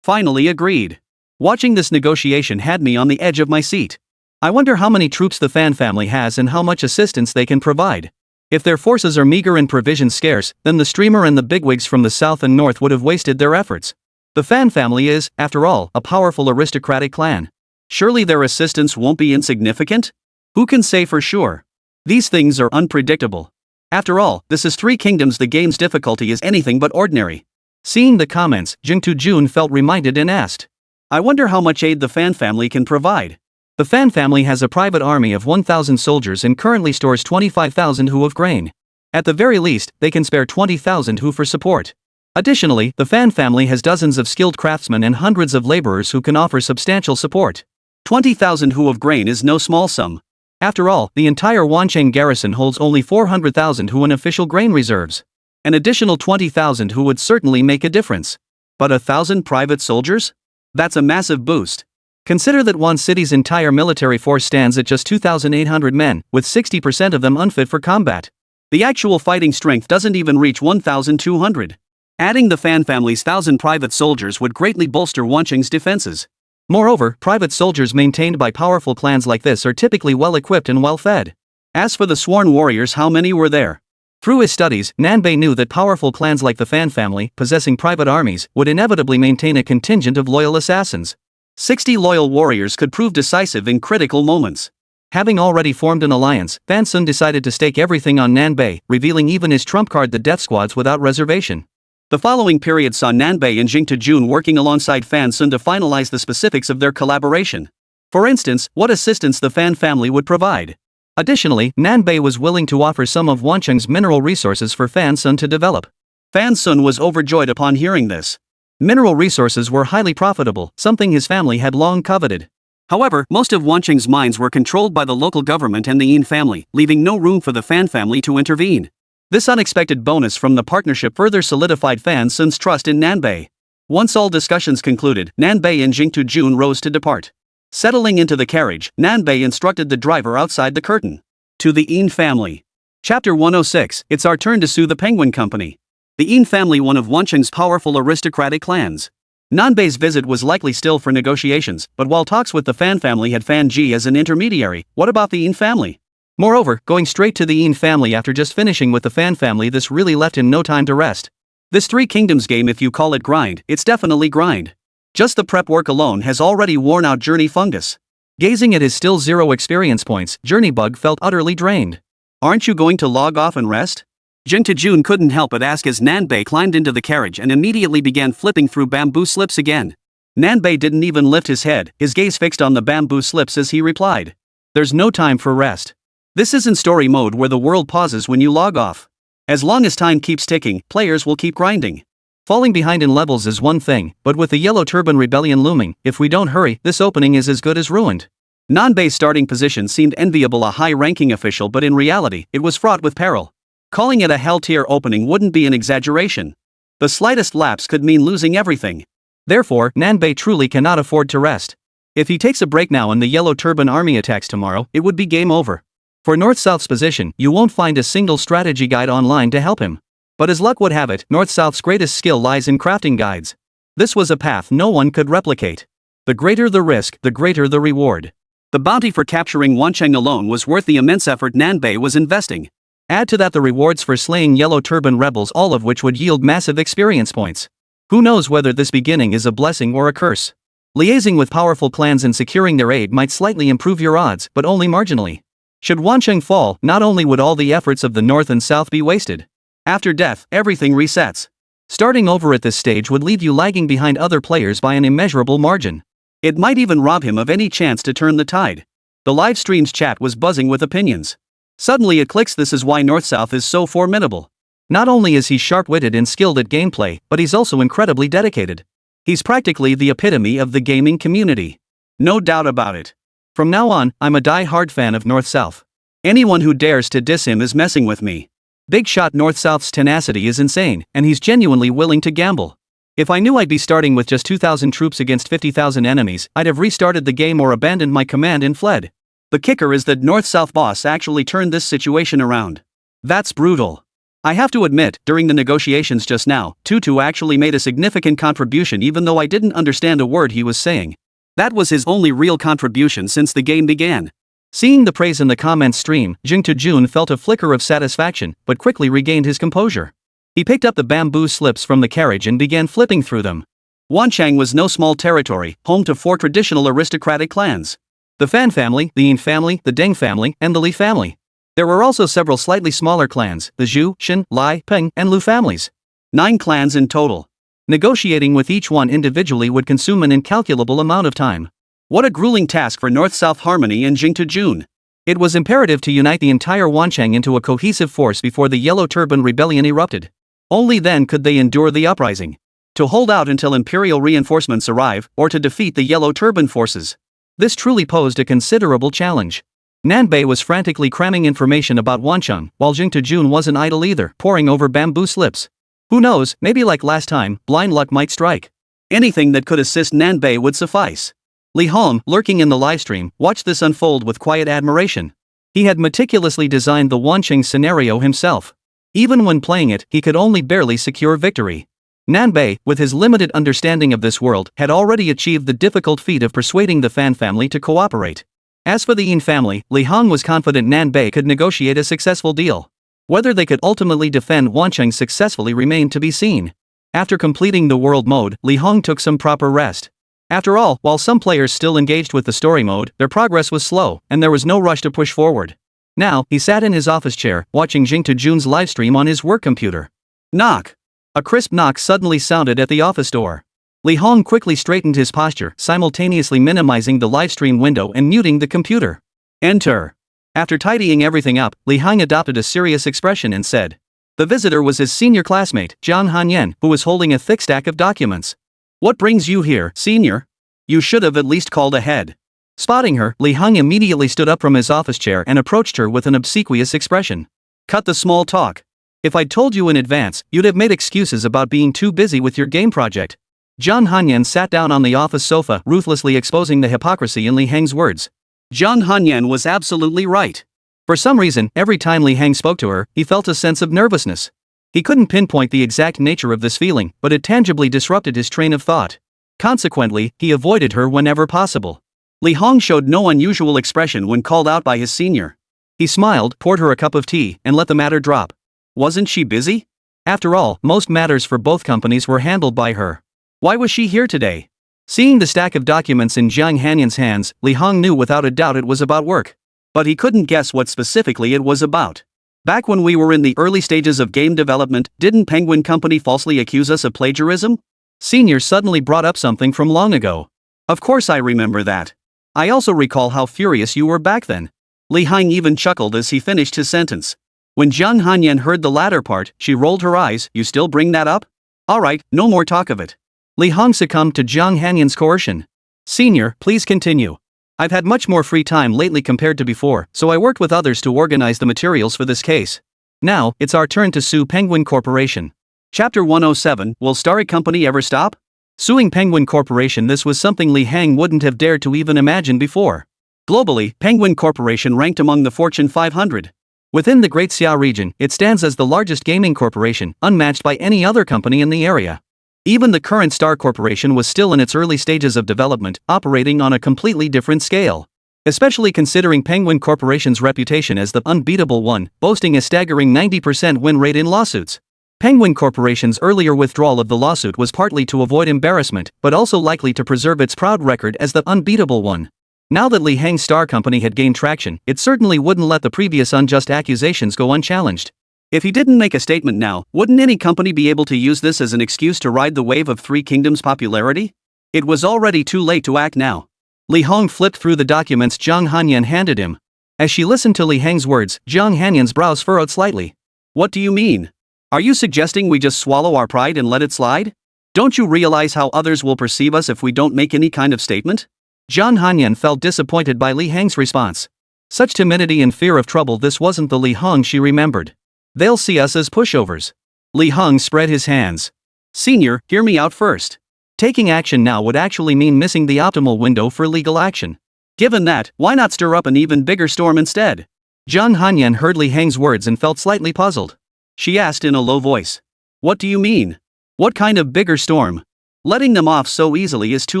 Finally agreed. Watching this negotiation had me on the edge of my seat. I wonder how many troops the Fan family has and how much assistance they can provide. If their forces are meager and provisions scarce, then the streamer and the bigwigs from the south and north would have wasted their efforts. The Fan family is, after all, a powerful aristocratic clan. Surely their assistance won't be insignificant? Who can say for sure? These things are unpredictable. After all, this is Three Kingdoms, the game's difficulty is anything but ordinary. Seeing the comments, Jing Tejun felt reminded and asked. I wonder how much aid the Fan family can provide. The Fan family has a private army of 1,000 soldiers and currently stores 25,000 hu of grain. At the very least, they can spare 20,000 hu for support. Additionally, the Fan family has dozens of skilled craftsmen and hundreds of laborers who can offer substantial support. 20,000 hu of grain is no small sum. After all, the entire Wancheng garrison holds only 400,000 hu in official grain reserves. An additional 20,000 hu would certainly make a difference. But 1,000 private soldiers? That's a massive boost. Consider that one city's entire military force stands at just 2,800 men, with 60% of them unfit for combat. The actual fighting strength doesn't even reach 1,200. Adding the Fan family's 1,000 private soldiers would greatly bolster Wancheng's defenses. Moreover, private soldiers maintained by powerful clans like this are typically well-equipped and well-fed. As for the sworn warriors, how many were there? Through his studies, Nanbei knew that powerful clans like the Fan family, possessing private armies, would inevitably maintain a contingent of loyal assassins. 60 loyal warriors could prove decisive in critical moments. Having already formed an alliance, Fan Sun decided to stake everything on Nanbei, revealing even his trump card, the Death Squads, without reservation. The following period saw Nanbei and Jing Jun working alongside Fan Sun to finalize the specifics of their collaboration. For instance, what assistance the Fan family would provide. Additionally, Nanbei was willing to offer some of Wancheng's mineral resources for Fan Sun to develop. Fan Sun was overjoyed upon hearing this. Mineral resources were highly profitable, something his family had long coveted. However, most of Wancheng's mines were controlled by the local government and the Yin family, leaving no room for the Fan family to intervene. This unexpected bonus from the partnership further solidified Fan Sun's trust in Nanbei. Once all discussions concluded, Nanbei and Jing Jun rose to depart. Settling into the carriage, Nanbei instructed the driver outside the curtain. To the Yin family. Chapter 106, It's Our Turn to Sue the Penguin Company. The Yin family, one of Wancheng's powerful aristocratic clans. Nanbei's visit was likely still for negotiations, but while talks with the Fan family had Fan Ji as an intermediary, what about the Yin family? Moreover, going straight to the Yin family after just finishing with the Fan family, this really left him no time to rest. This Three Kingdoms game, if you call it grind, it's definitely grind. Just the prep work alone has already worn out Journey Fungus. Gazing at his still 0 experience points, Journey Bug felt utterly drained. Aren't you going to log off and rest? Jing Jun couldn't help but ask as Nanbei climbed into the carriage and immediately began flipping through bamboo slips again. Nanbei didn't even lift his head, his gaze fixed on the bamboo slips as he replied. There's no time for rest. This isn't story mode where the world pauses when you log off. As long as time keeps ticking, players will keep grinding. Falling behind in levels is one thing, but with the Yellow Turban Rebellion looming, if we don't hurry, this opening is as good as ruined. Nanbei's starting position seemed enviable, a high-ranking official, but in reality, it was fraught with peril. Calling it a hell-tier opening wouldn't be an exaggeration. The slightest lapse could mean losing everything. Therefore, Nanbei truly cannot afford to rest. If he takes a break now and the Yellow Turban army attacks tomorrow, it would be game over. For North-South's position, you won't find a single strategy guide online to help him. But as luck would have it, North-South's greatest skill lies in crafting guides. This was a path no one could replicate. The greater the risk, the greater the reward. The bounty for capturing Wancheng alone was worth the immense effort Nanbei was investing. Add to that the rewards for slaying Yellow Turban rebels, all of which would yield massive experience points. Who knows whether this beginning is a blessing or a curse? Liaising with powerful clans and securing their aid might slightly improve your odds, but only marginally. Should Wancheng fall, not only would all the efforts of the North and South be wasted. After death, everything resets. Starting over at this stage would leave you lagging behind other players by an immeasurable margin. It might even rob him of any chance to turn the tide. The live stream's chat was buzzing with opinions. Suddenly it clicks, this is why North-South is so formidable. Not only is he sharp-witted and skilled at gameplay, but he's also incredibly dedicated. He's practically the epitome of the gaming community. No doubt about it. From now on, I'm a die-hard fan of North-South. Anyone who dares to diss him is messing with me. Big shot North-South's tenacity is insane, and he's genuinely willing to gamble. If I knew I'd be starting with just 2,000 troops against 50,000 enemies, I'd have restarted the game or abandoned my command and fled. The kicker is that North-South boss actually turned this situation around. That's brutal. I have to admit, during the negotiations just now, Tutu actually made a significant contribution even though I didn't understand a word he was saying. That was his only real contribution since the game began. Seeing the praise in the comments stream, Jing Jun felt a flicker of satisfaction, but quickly regained his composure. He picked up the bamboo slips from the carriage and began flipping through them. Wancheng was no small territory, home to 4 traditional aristocratic clans. The Fan family, the Yin family, the Deng family, and the Lí family. There were also several slightly smaller clans, the Zhu, Shen, Lí, Peng, and Lu families. 9 clans in total. Negotiating with each one individually would consume an incalculable amount of time. What a grueling task for North-South harmony and Jing-to-June. It was imperative to unite the entire Wancheng into a cohesive force before the Yellow Turban Rebellion erupted. Only then could they endure the uprising. To hold out until imperial reinforcements arrive, or to defeat the Yellow Turban forces. This truly posed a considerable challenge. Nanbei was frantically cramming information about Wancheng, while Jing-to-June wasn't idle either, poring over bamboo slips. Who knows, maybe like last time, blind luck might strike. Anything that could assist Nanbei would suffice. Lí Héng, lurking in the livestream, watched this unfold with quiet admiration. He had meticulously designed the Wancheng scenario himself. Even when playing it, he could only barely secure victory. Nanbei, with his limited understanding of this world, had already achieved the difficult feat of persuading the Fan family to cooperate. As for the Yin family, Lí Héng was confident Nanbei could negotiate a successful deal. Whether they could ultimately defend Wancheng successfully remained to be seen. After completing the world mode, Lí Héng took some proper rest. After all, while some players still engaged with the story mode, their progress was slow, and there was no rush to push forward. Now, he sat in his office chair, watching Jing-to-June's livestream on his work computer. Knock! A crisp knock suddenly sounded at the office door. Lí Héng quickly straightened his posture, simultaneously minimizing the livestream window and muting the computer. Enter. After tidying everything up, Lí Héng adopted a serious expression and said. The visitor was his senior classmate, Zhang Hanyan, who was holding a thick stack of documents. What brings you here, senior? You should have at least called ahead. Spotting her, Lí Héng immediately stood up from his office chair and approached her with an obsequious expression. Cut the small talk. If I'd told you in advance, you'd have made excuses about being too busy with your game project. Zhang Hanyan sat down on the office sofa, ruthlessly exposing the hypocrisy in Lí Héng's words. Zhang Hanyan was absolutely right. For some reason, every time Lí Héng spoke to her, he felt a sense of nervousness. He couldn't pinpoint the exact nature of this feeling, but it tangibly disrupted his train of thought. Consequently, he avoided her whenever possible. Lí Héng showed no unusual expression when called out by his senior. He smiled, poured her a cup of tea, and let the matter drop. Wasn't she busy? After all, most matters for both companies were handled by her. Why was she here today? Seeing the stack of documents in Zhang Hanyan's hands, Lí Héng knew without a doubt it was about work. But he couldn't guess what specifically it was about. Back when we were in the early stages of game development, didn't Penguin Company falsely accuse us of plagiarism? Senior suddenly brought up something from long ago. Of course I remember that. I also recall how furious you were back then. Lí Héng even chuckled as he finished his sentence. When Zhang Hanyan heard the latter part, she rolled her eyes. You still bring that up? Alright, no more talk of it. Lí Héng succumbed to Zhang Hanyan's coercion. Senior, please continue. I've had much more free time lately compared to before, so I worked with others to organize the materials for this case. Now, it's our turn to sue Penguin Corporation. Chapter 107, Will Starry Company ever stop? Suing Penguin Corporation. This was something Lí Héng wouldn't have dared to even imagine before. Globally, Penguin Corporation ranked among the Fortune 500. Within the Great Xia region, it stands as the largest gaming corporation, unmatched by any other company in the area. Even the current Star Corporation was still in its early stages of development, operating on a completely different scale. Especially considering Penguin Corporation's reputation as the unbeatable one, boasting a staggering 90% win rate in lawsuits. Penguin Corporation's earlier withdrawal of the lawsuit was partly to avoid embarrassment, but also likely to preserve its proud record as the unbeatable one. Now that Lí Héng's Star Company had gained traction, it certainly wouldn't let the previous unjust accusations go unchallenged. If he didn't make a statement now, wouldn't any company be able to use this as an excuse to ride the wave of Three Kingdoms' popularity? It was already too late to act now. Lí Héng flipped through the documents Zhang Hanyan handed him. As she listened to Lí Héng's words, Zhang Hanyan's brows furrowed slightly. What do you mean? Are you suggesting we just swallow our pride and let it slide? Don't you realize how others will perceive us if we don't make any kind of statement? Zhang Hanyan felt disappointed by Lí Héng's response. Such timidity and fear of trouble. This wasn't the Lí Héng she remembered. They'll see us as pushovers. Lí Héng spread his hands. Senior, hear me out first. Taking action now would actually mean missing the optimal window for legal action. Given that, why not stir up an even bigger storm instead? Zhang Hanyan heard Lí Héng's words and felt slightly puzzled. She asked in a low voice. What do you mean? What kind of bigger storm? Letting them off so easily is too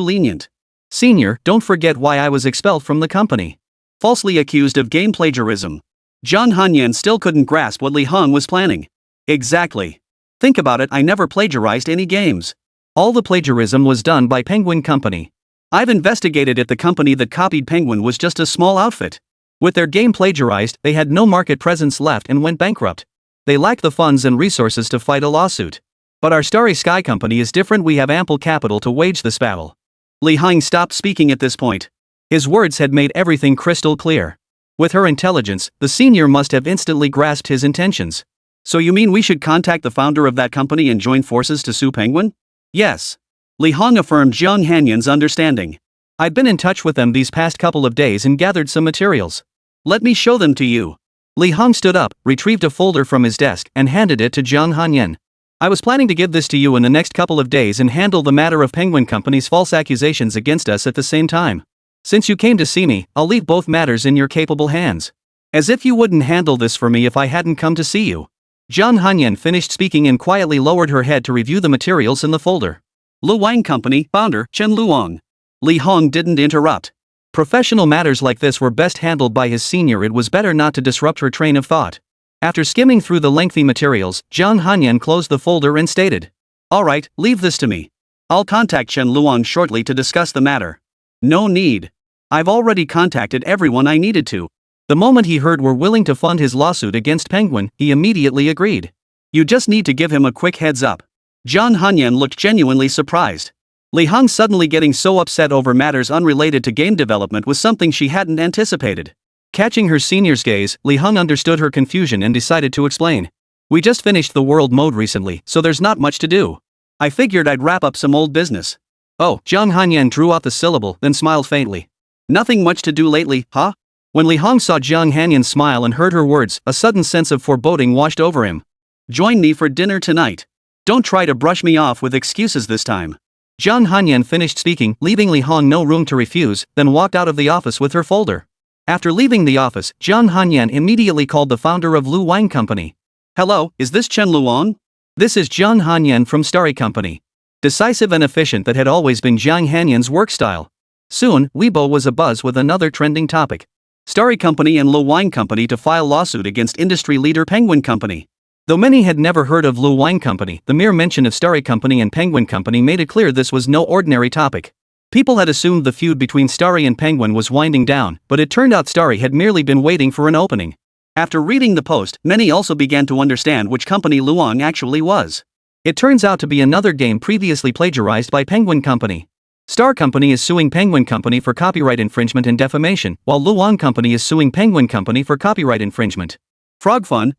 lenient. Senior, don't forget why I was expelled from the company. Falsely accused of game plagiarism. Zhang Hanyan still couldn't grasp what Lí Héng was planning. Exactly. Think about it, I never plagiarized any games. All the plagiarism was done by Penguin Company. I've investigated it. The company that copied Penguin was just a small outfit. With their game plagiarized, they had no market presence left and went bankrupt. They lacked the funds and resources to fight a lawsuit. But our Starry Sky Company is different. We have ample capital to wage this battle. Lí Héng stopped speaking at this point. His words had made everything crystal clear. With her intelligence, the senior must have instantly grasped his intentions. So you mean we should contact the founder of that company and join forces to sue Penguin? Yes. Lí Héng affirmed Jiang Hanyan's understanding. I'd been in touch with them these past couple of days and gathered some materials. Let me show them to you. Lí Héng stood up, retrieved a folder from his desk, and handed it to Jiang Hanyan. I was planning to give this to you in the next couple of days and handle the matter of Penguin Company's false accusations against us at the same time. Since you came to see me, I'll leave both matters in your capable hands. As if you wouldn't handle this for me if I hadn't come to see you. Jiang Hanyan finished speaking and quietly lowered her head to review the materials in the folder. Luang Company, founder, Chen Luang. Lí Héng didn't interrupt. Professional matters like this were best handled by his senior. It was better not to disrupt her train of thought. After skimming through the lengthy materials, Jiang Hanyan closed the folder and stated, "All right, leave this to me. I'll contact Chen Luang shortly to discuss the matter." "No need. I've already contacted everyone I needed to." The moment he heard we're willing to fund his lawsuit against Penguin, he immediately agreed. "You just need to give him a quick heads up." Jiang Hanyan looked genuinely surprised. Lí Héng suddenly getting so upset over matters unrelated to game development was something she hadn't anticipated. Catching her senior's gaze, Lí Héng understood her confusion and decided to explain. "We just finished the world mode recently, so there's not much to do. I figured I'd wrap up some old business." "Oh," Jiang Hanyan drew out the syllable, then smiled faintly. "Nothing much to do lately, huh?" When Lí Héng saw Jiang Hanyan smile and heard her words, a sudden sense of foreboding washed over him. "Join me for dinner tonight. Don't try to brush me off with excuses this time." Jiang Hanyan finished speaking, leaving Lí Héng no room to refuse, then walked out of the office with her folder. After leaving the office, Jiang Hanyan immediately called the founder of Luang Company. "Hello, is this Chen Luang?" "This is Jiang Hanyan from Starry Company." Decisive and efficient, that had always been Jiang Hanyan's work style. Soon, Weibo was abuzz with another trending topic. Starry Company and Luang Company to file lawsuit against industry leader Penguin Company. Though many had never heard of Luang Company, the mere mention of Starry Company and Penguin Company made it clear this was no ordinary topic. People had assumed the feud between Starry and Penguin was winding down, but it turned out Starry had merely been waiting for an opening. After reading the post, many also began to understand which company Luang actually was. It turns out to be another game previously plagiarized by Penguin Company. Star Company is suing Penguin Company for copyright infringement and defamation, while Luang Company is suing Penguin Company for copyright infringement. Frog Fun,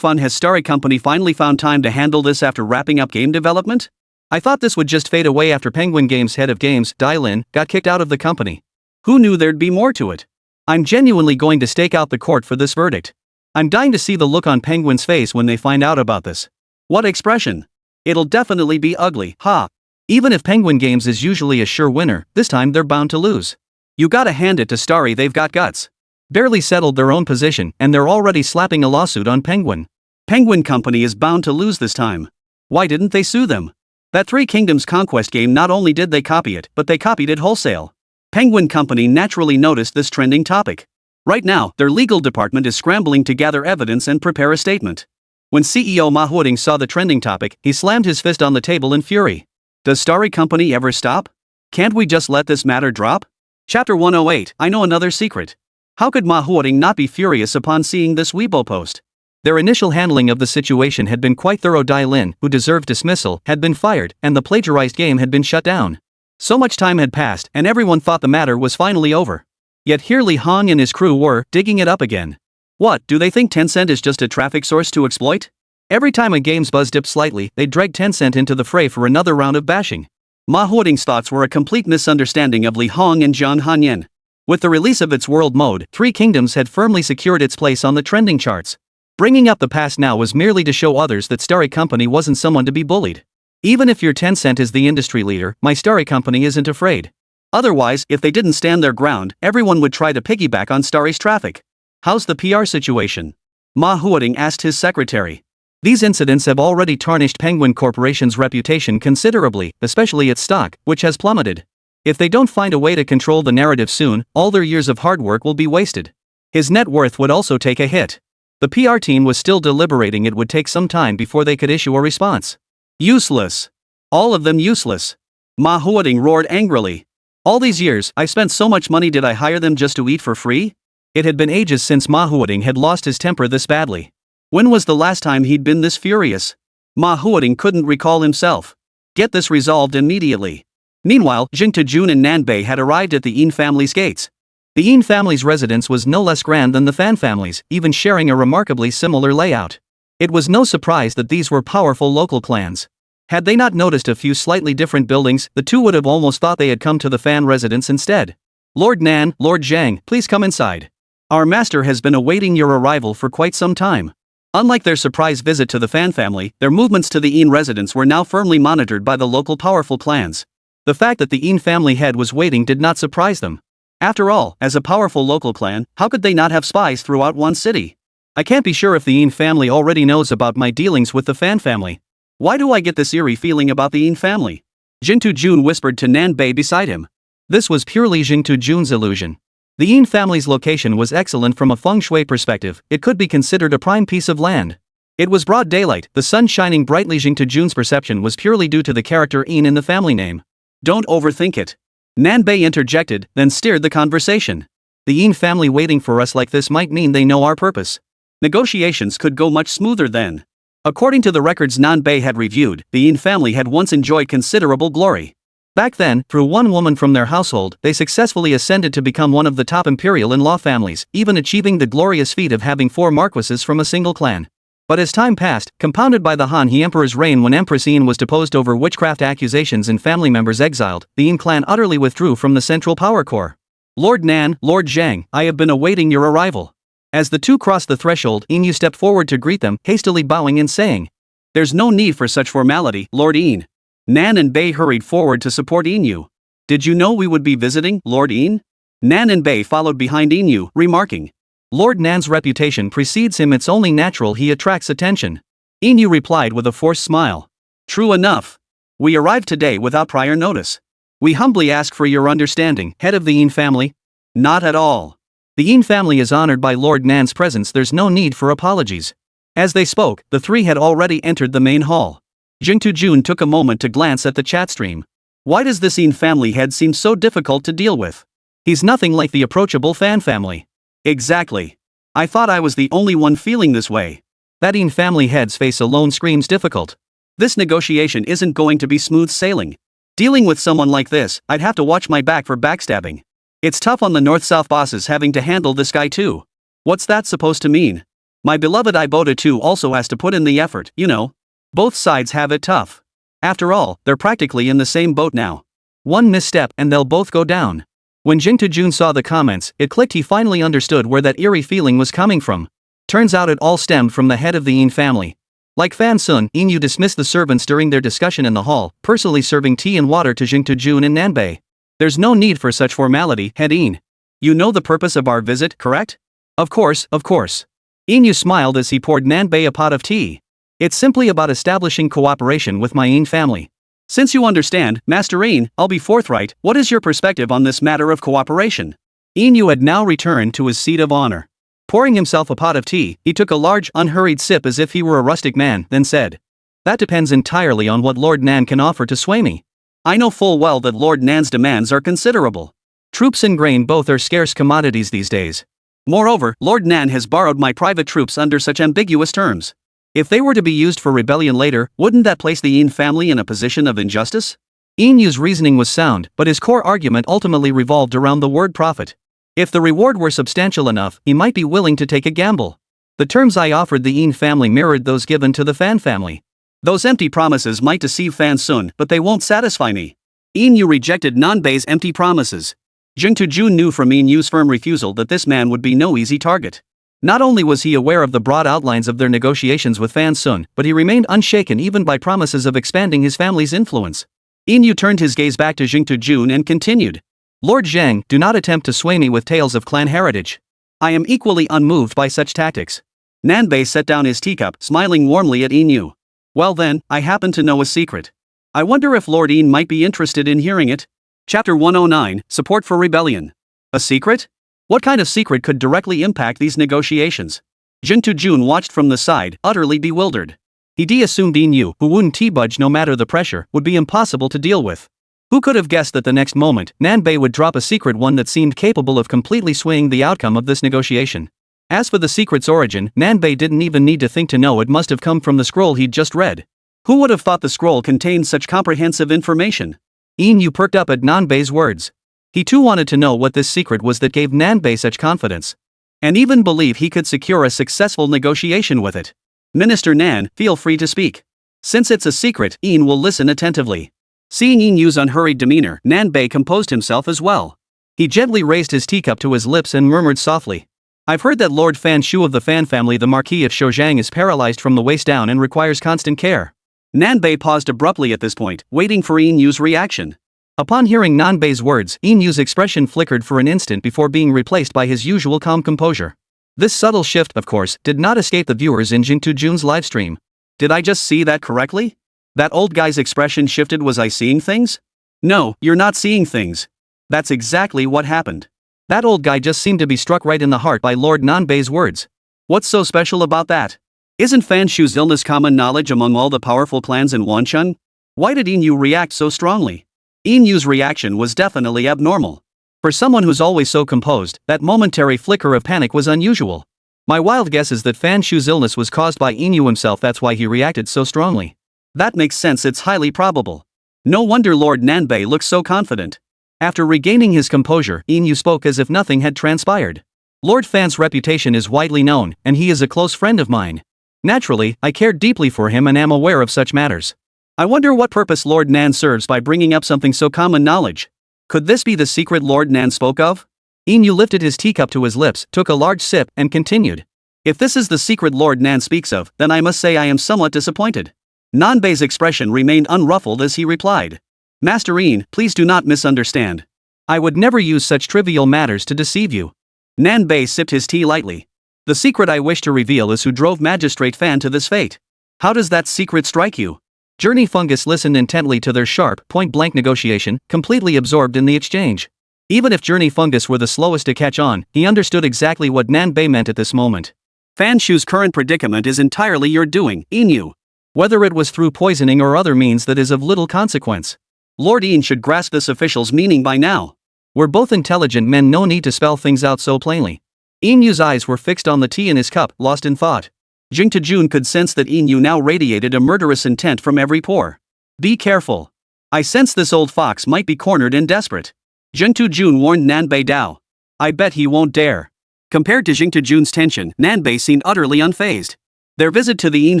has Starry Company finally found time to handle this after wrapping up game development? I thought this would just fade away after Penguin Games' head of games, Dai Lin, got kicked out of the company. Who knew there'd be more to it? I'm genuinely going to stake out the court for this verdict. I'm dying to see the look on Penguin's face when they find out about this. What expression? It'll definitely be ugly, ha. Even if Penguin Games is usually a sure winner, this time they're bound to lose. You gotta hand it to Starry, they've got guts. Barely settled their own position, and they're already slapping a lawsuit on Penguin. Penguin Company is bound to lose this time. Why didn't they sue them? That Three Kingdoms conquest game, not only did they copy it, but they copied it wholesale. Penguin Company naturally noticed this trending topic. Right now, their legal department is scrambling to gather evidence and prepare a statement. When CEO manhwa saw the trending topic, he slammed his fist on the table in fury. Does Starry Company ever stop? Can't we just let this matter drop? Chapter 108, I know another secret. How could manhwa not be furious upon seeing this Weibo post? Their initial handling of the situation had been quite thorough. Dai Lin, who deserved dismissal, had been fired, and the plagiarized game had been shut down. So much time had passed, and everyone thought the matter was finally over. Yet here Lí Héng and his crew were digging it up again. What, do they think Tencent is just a traffic source to exploit? Every time a game's buzz dipped slightly, they dragged Tencent into the fray for another round of bashing. Manhwa's thoughts were a complete misunderstanding of Lí Héng and Jiang Hanyan. With the release of its world mode, Three Kingdoms had firmly secured its place on the trending charts. Bringing up the past now was merely to show others that Starry Company wasn't someone to be bullied. Even if your Tencent is the industry leader, my Starry Company isn't afraid. Otherwise, if they didn't stand their ground, everyone would try to piggyback on Starry's traffic. How's the PR situation? Manhwa asked his secretary. These incidents have already tarnished Penguin Corporation's reputation considerably, especially its stock, which has plummeted. If they don't find a way to control the narrative soon, all their years of hard work will be wasted. His net worth would also take a hit. The PR team was still deliberating. It would take some time before they could issue a response. Useless. All of them useless. Manhwa roared angrily. All these years, I spent so much money. Did I hire them just to eat for free? It had been ages since Manhwa had lost his temper this badly. When was the last time he'd been this furious? Manhwa couldn't recall himself. Get this resolved immediately. Meanwhile, Jing Tejun and Nanbei had arrived at the Yin family's gates. The Yin family's residence was no less grand than the Fan family's, even sharing a remarkably similar layout. It was no surprise that these were powerful local clans. Had they not noticed a few slightly different buildings, the two would have almost thought they had come to the Fan residence instead. Lord Nan, Lord Zhang, please come inside. Our master has been awaiting your arrival for quite some time. Unlike their surprise visit to the Fan family, their movements to the Yin residence were now firmly monitored by the local powerful clans. The fact that the Yin family head was waiting did not surprise them. After all, as a powerful local clan, how could they not have spies throughout one city? I can't be sure if the Yin family already knows about my dealings with the Fan family. Why do I get this eerie feeling about the Yin family? Jingtu Jun whispered to Nan Bei beside him. This was purely Jingtu Jun's illusion. The Yin family's location was excellent from a feng shui perspective. It could be considered a prime piece of land. It was broad daylight, the sun shining brightly. Jingtu Jun's perception was purely due to the character Yin in the family name. Don't overthink it. Nan Bei interjected, then steered the conversation. The Yin family waiting for us like this might mean they know our purpose. Negotiations could go much smoother then. According to the records Nan Bei had reviewed, the Yin family had once enjoyed considerable glory. Back then, through one woman from their household, they successfully ascended to become one of the top imperial in-law families, even achieving the glorious feat of having 4 marquises from a single clan. But as time passed, compounded by the Han He Emperor's reign when Empress Yin was deposed over witchcraft accusations and family members exiled, the Yin clan utterly withdrew from the central power core. Lord Nan, Lord Zhang, I have been awaiting your arrival. As the two crossed the threshold, Yin Yu stepped forward to greet them, hastily bowing and saying, There's no need for such formality, Lord Yin. Nan and Bei hurried forward to support Yin Yu. Did you know we would be visiting, Lord Yin? Nan and Bei followed behind Yin Yu, remarking, Lord Nan's reputation precedes him, it's only natural he attracts attention. Yin Yu replied with a forced smile. True enough. We arrived today without prior notice. We humbly ask for your understanding, head of the Yin family. Not at all. The Yin family is honored by Lord Nan's presence, there's no need for apologies. As they spoke, the three had already entered the main hall. Jingtu Jun took a moment to glance at the chat stream. Why does this Yin family head seem so difficult to deal with? He's nothing like the approachable Fan family. Exactly. I thought I was the only one feeling this way. That Yin family head's face alone screams difficult. This negotiation isn't going to be smooth sailing. Dealing with someone like this, I'd have to watch my back for backstabbing. It's tough on the North-South bosses having to handle this guy too. What's that supposed to mean? My beloved Ibota too also has to put in the effort, you know. Both sides have it tough. After all, they're practically in the same boat now. One misstep and they'll both go down. When Jingtu Jun saw the comments, it clicked, he finally understood where that eerie feeling was coming from. Turns out it all stemmed from the head of the Yin family. Like Fan Sun, Yin Yu dismissed the servants during their discussion in the hall, personally serving tea and water to Jingtu Jun and Nanbei. There's no need for such formality, head Yin. You know the purpose of our visit, correct? Of course, of course. Yin Yu smiled as he poured Nanbei a pot of tea. It's simply about establishing cooperation with my Yin family. Since you understand, Master Yin, I'll be forthright, what is your perspective on this matter of cooperation? Yin Yu had now returned to his seat of honor. Pouring himself a pot of tea, he took a large, unhurried sip as if he were a rustic man, then said, That depends entirely on what Lord Nan can offer to sway me. I know full well that Lord Nan's demands are considerable. Troops and grain both are scarce commodities these days. Moreover, Lord Nan has borrowed my private troops under such ambiguous terms. If they were to be used for rebellion later, wouldn't that place the Yin family in a position of injustice? Yin Yu's reasoning was sound, but his core argument ultimately revolved around the word profit. If the reward were substantial enough, he might be willing to take a gamble. The terms I offered the Yin family mirrored those given to the Fan family. Those empty promises might deceive Fan Sun, but they won't satisfy me. Yin Yu rejected Nanbei's empty promises. Jingtu Jun knew from Yin Yu's firm refusal that this man would be no easy target. Not only was he aware of the broad outlines of their negotiations with Fan Sun, but he remained unshaken even by promises of expanding his family's influence. Yin Yu turned his gaze back to Jingtu Jun and continued. Lord Zhang, do not attempt to sway me with tales of clan heritage. I am equally unmoved by such tactics. Nanbei set down his teacup, smiling warmly at Yin Yu. Well then, I happen to know a secret. I wonder if Lord Yin might be interested in hearing it. Chapter 109, Support for Rebellion. A secret? What kind of secret could directly impact these negotiations? Jingtu Jun watched from the side, utterly bewildered. He assumed Yin Yu, who wouldn't budge no matter the pressure, would be impossible to deal with. Who could have guessed that the next moment, Nanbei would drop a secret, one that seemed capable of completely swaying the outcome of this negotiation? As for the secret's origin, Nanbei didn't even need to think to know. It must have come from the scroll he'd just read. Who would have thought the scroll contained such comprehensive information? Yin Yu perked up at Nanbei's words. He too wanted to know what this secret was that gave Nanbei such confidence, and even believe he could secure a successful negotiation with it. Minister Nan, feel free to speak. Since it's a secret, Yin will listen attentively. Seeing Yin Yu's unhurried demeanor, Nanbei composed himself as well. He gently raised his teacup to his lips and murmured softly, "I've heard that Lord Fan Shu of the Fan family, the Marquis of Shoujiang, is paralyzed from the waist down and requires constant care." Nanbei paused abruptly at this point, waiting for Yin Yu's reaction. Upon hearing Nanbei's words, Yin Yu's expression flickered for an instant before being replaced by his usual calm composure. This subtle shift, of course, did not escape the viewers in Jingtu Jun's livestream. Did I just see that correctly? That old guy's expression shifted. Was I seeing things? No, you're not seeing things. That's exactly what happened. That old guy just seemed to be struck right in the heart by Lord Nanbei's words. What's so special about that? Isn't Fan Shu's illness common knowledge among all the powerful clans in Wanchun? Why did Yin Yu react so strongly? Yin Yu's reaction was definitely abnormal. For someone who's always so composed, that momentary flicker of panic was unusual. My wild guess is that Fan Shu's illness was caused by Yin Yu himself. That's why he reacted so strongly. That makes sense. It's highly probable. No wonder Lord Nanbei looks so confident. After regaining his composure, Yin Yu spoke as if nothing had transpired. Lord Fan's reputation is widely known, and he is a close friend of mine. Naturally, I care deeply for him and am aware of such matters. I wonder what purpose Lord Nan serves by bringing up something so common knowledge. Could this be the secret Lord Nan spoke of? Yin Yu lifted his teacup to his lips, took a large sip, and continued. If this is the secret Lord Nan speaks of, then I must say I am somewhat disappointed. Nanbei's expression remained unruffled as he replied. Master Yin, please do not misunderstand. I would never use such trivial matters to deceive you. Nanbei sipped his tea lightly. The secret I wish to reveal is who drove Magistrate Fan to this fate. How does that secret strike you? Journey Fungus listened intently to their sharp, point-blank negotiation, completely absorbed in the exchange. Even if Journey Fungus were the slowest to catch on, he understood exactly what Nanbei meant at this moment. Fan Shu's current predicament is entirely your doing, Yin Yu. Whether it was through poisoning or other means, that is of little consequence. Lord Yin should grasp this official's meaning by now. We're both intelligent men, no need to spell things out so plainly. Yin Yu's eyes were fixed on the tea in his cup, lost in thought. Jingtu Jun could sense that Yin Yu now radiated a murderous intent from every pore. Be careful. I sense this old fox might be cornered and desperate. Jingtu Jun warned Nanbei Dao. I bet he won't dare. Compared to Jingtu Jun's tension, Nanbei seemed utterly unfazed. Their visit to the Yin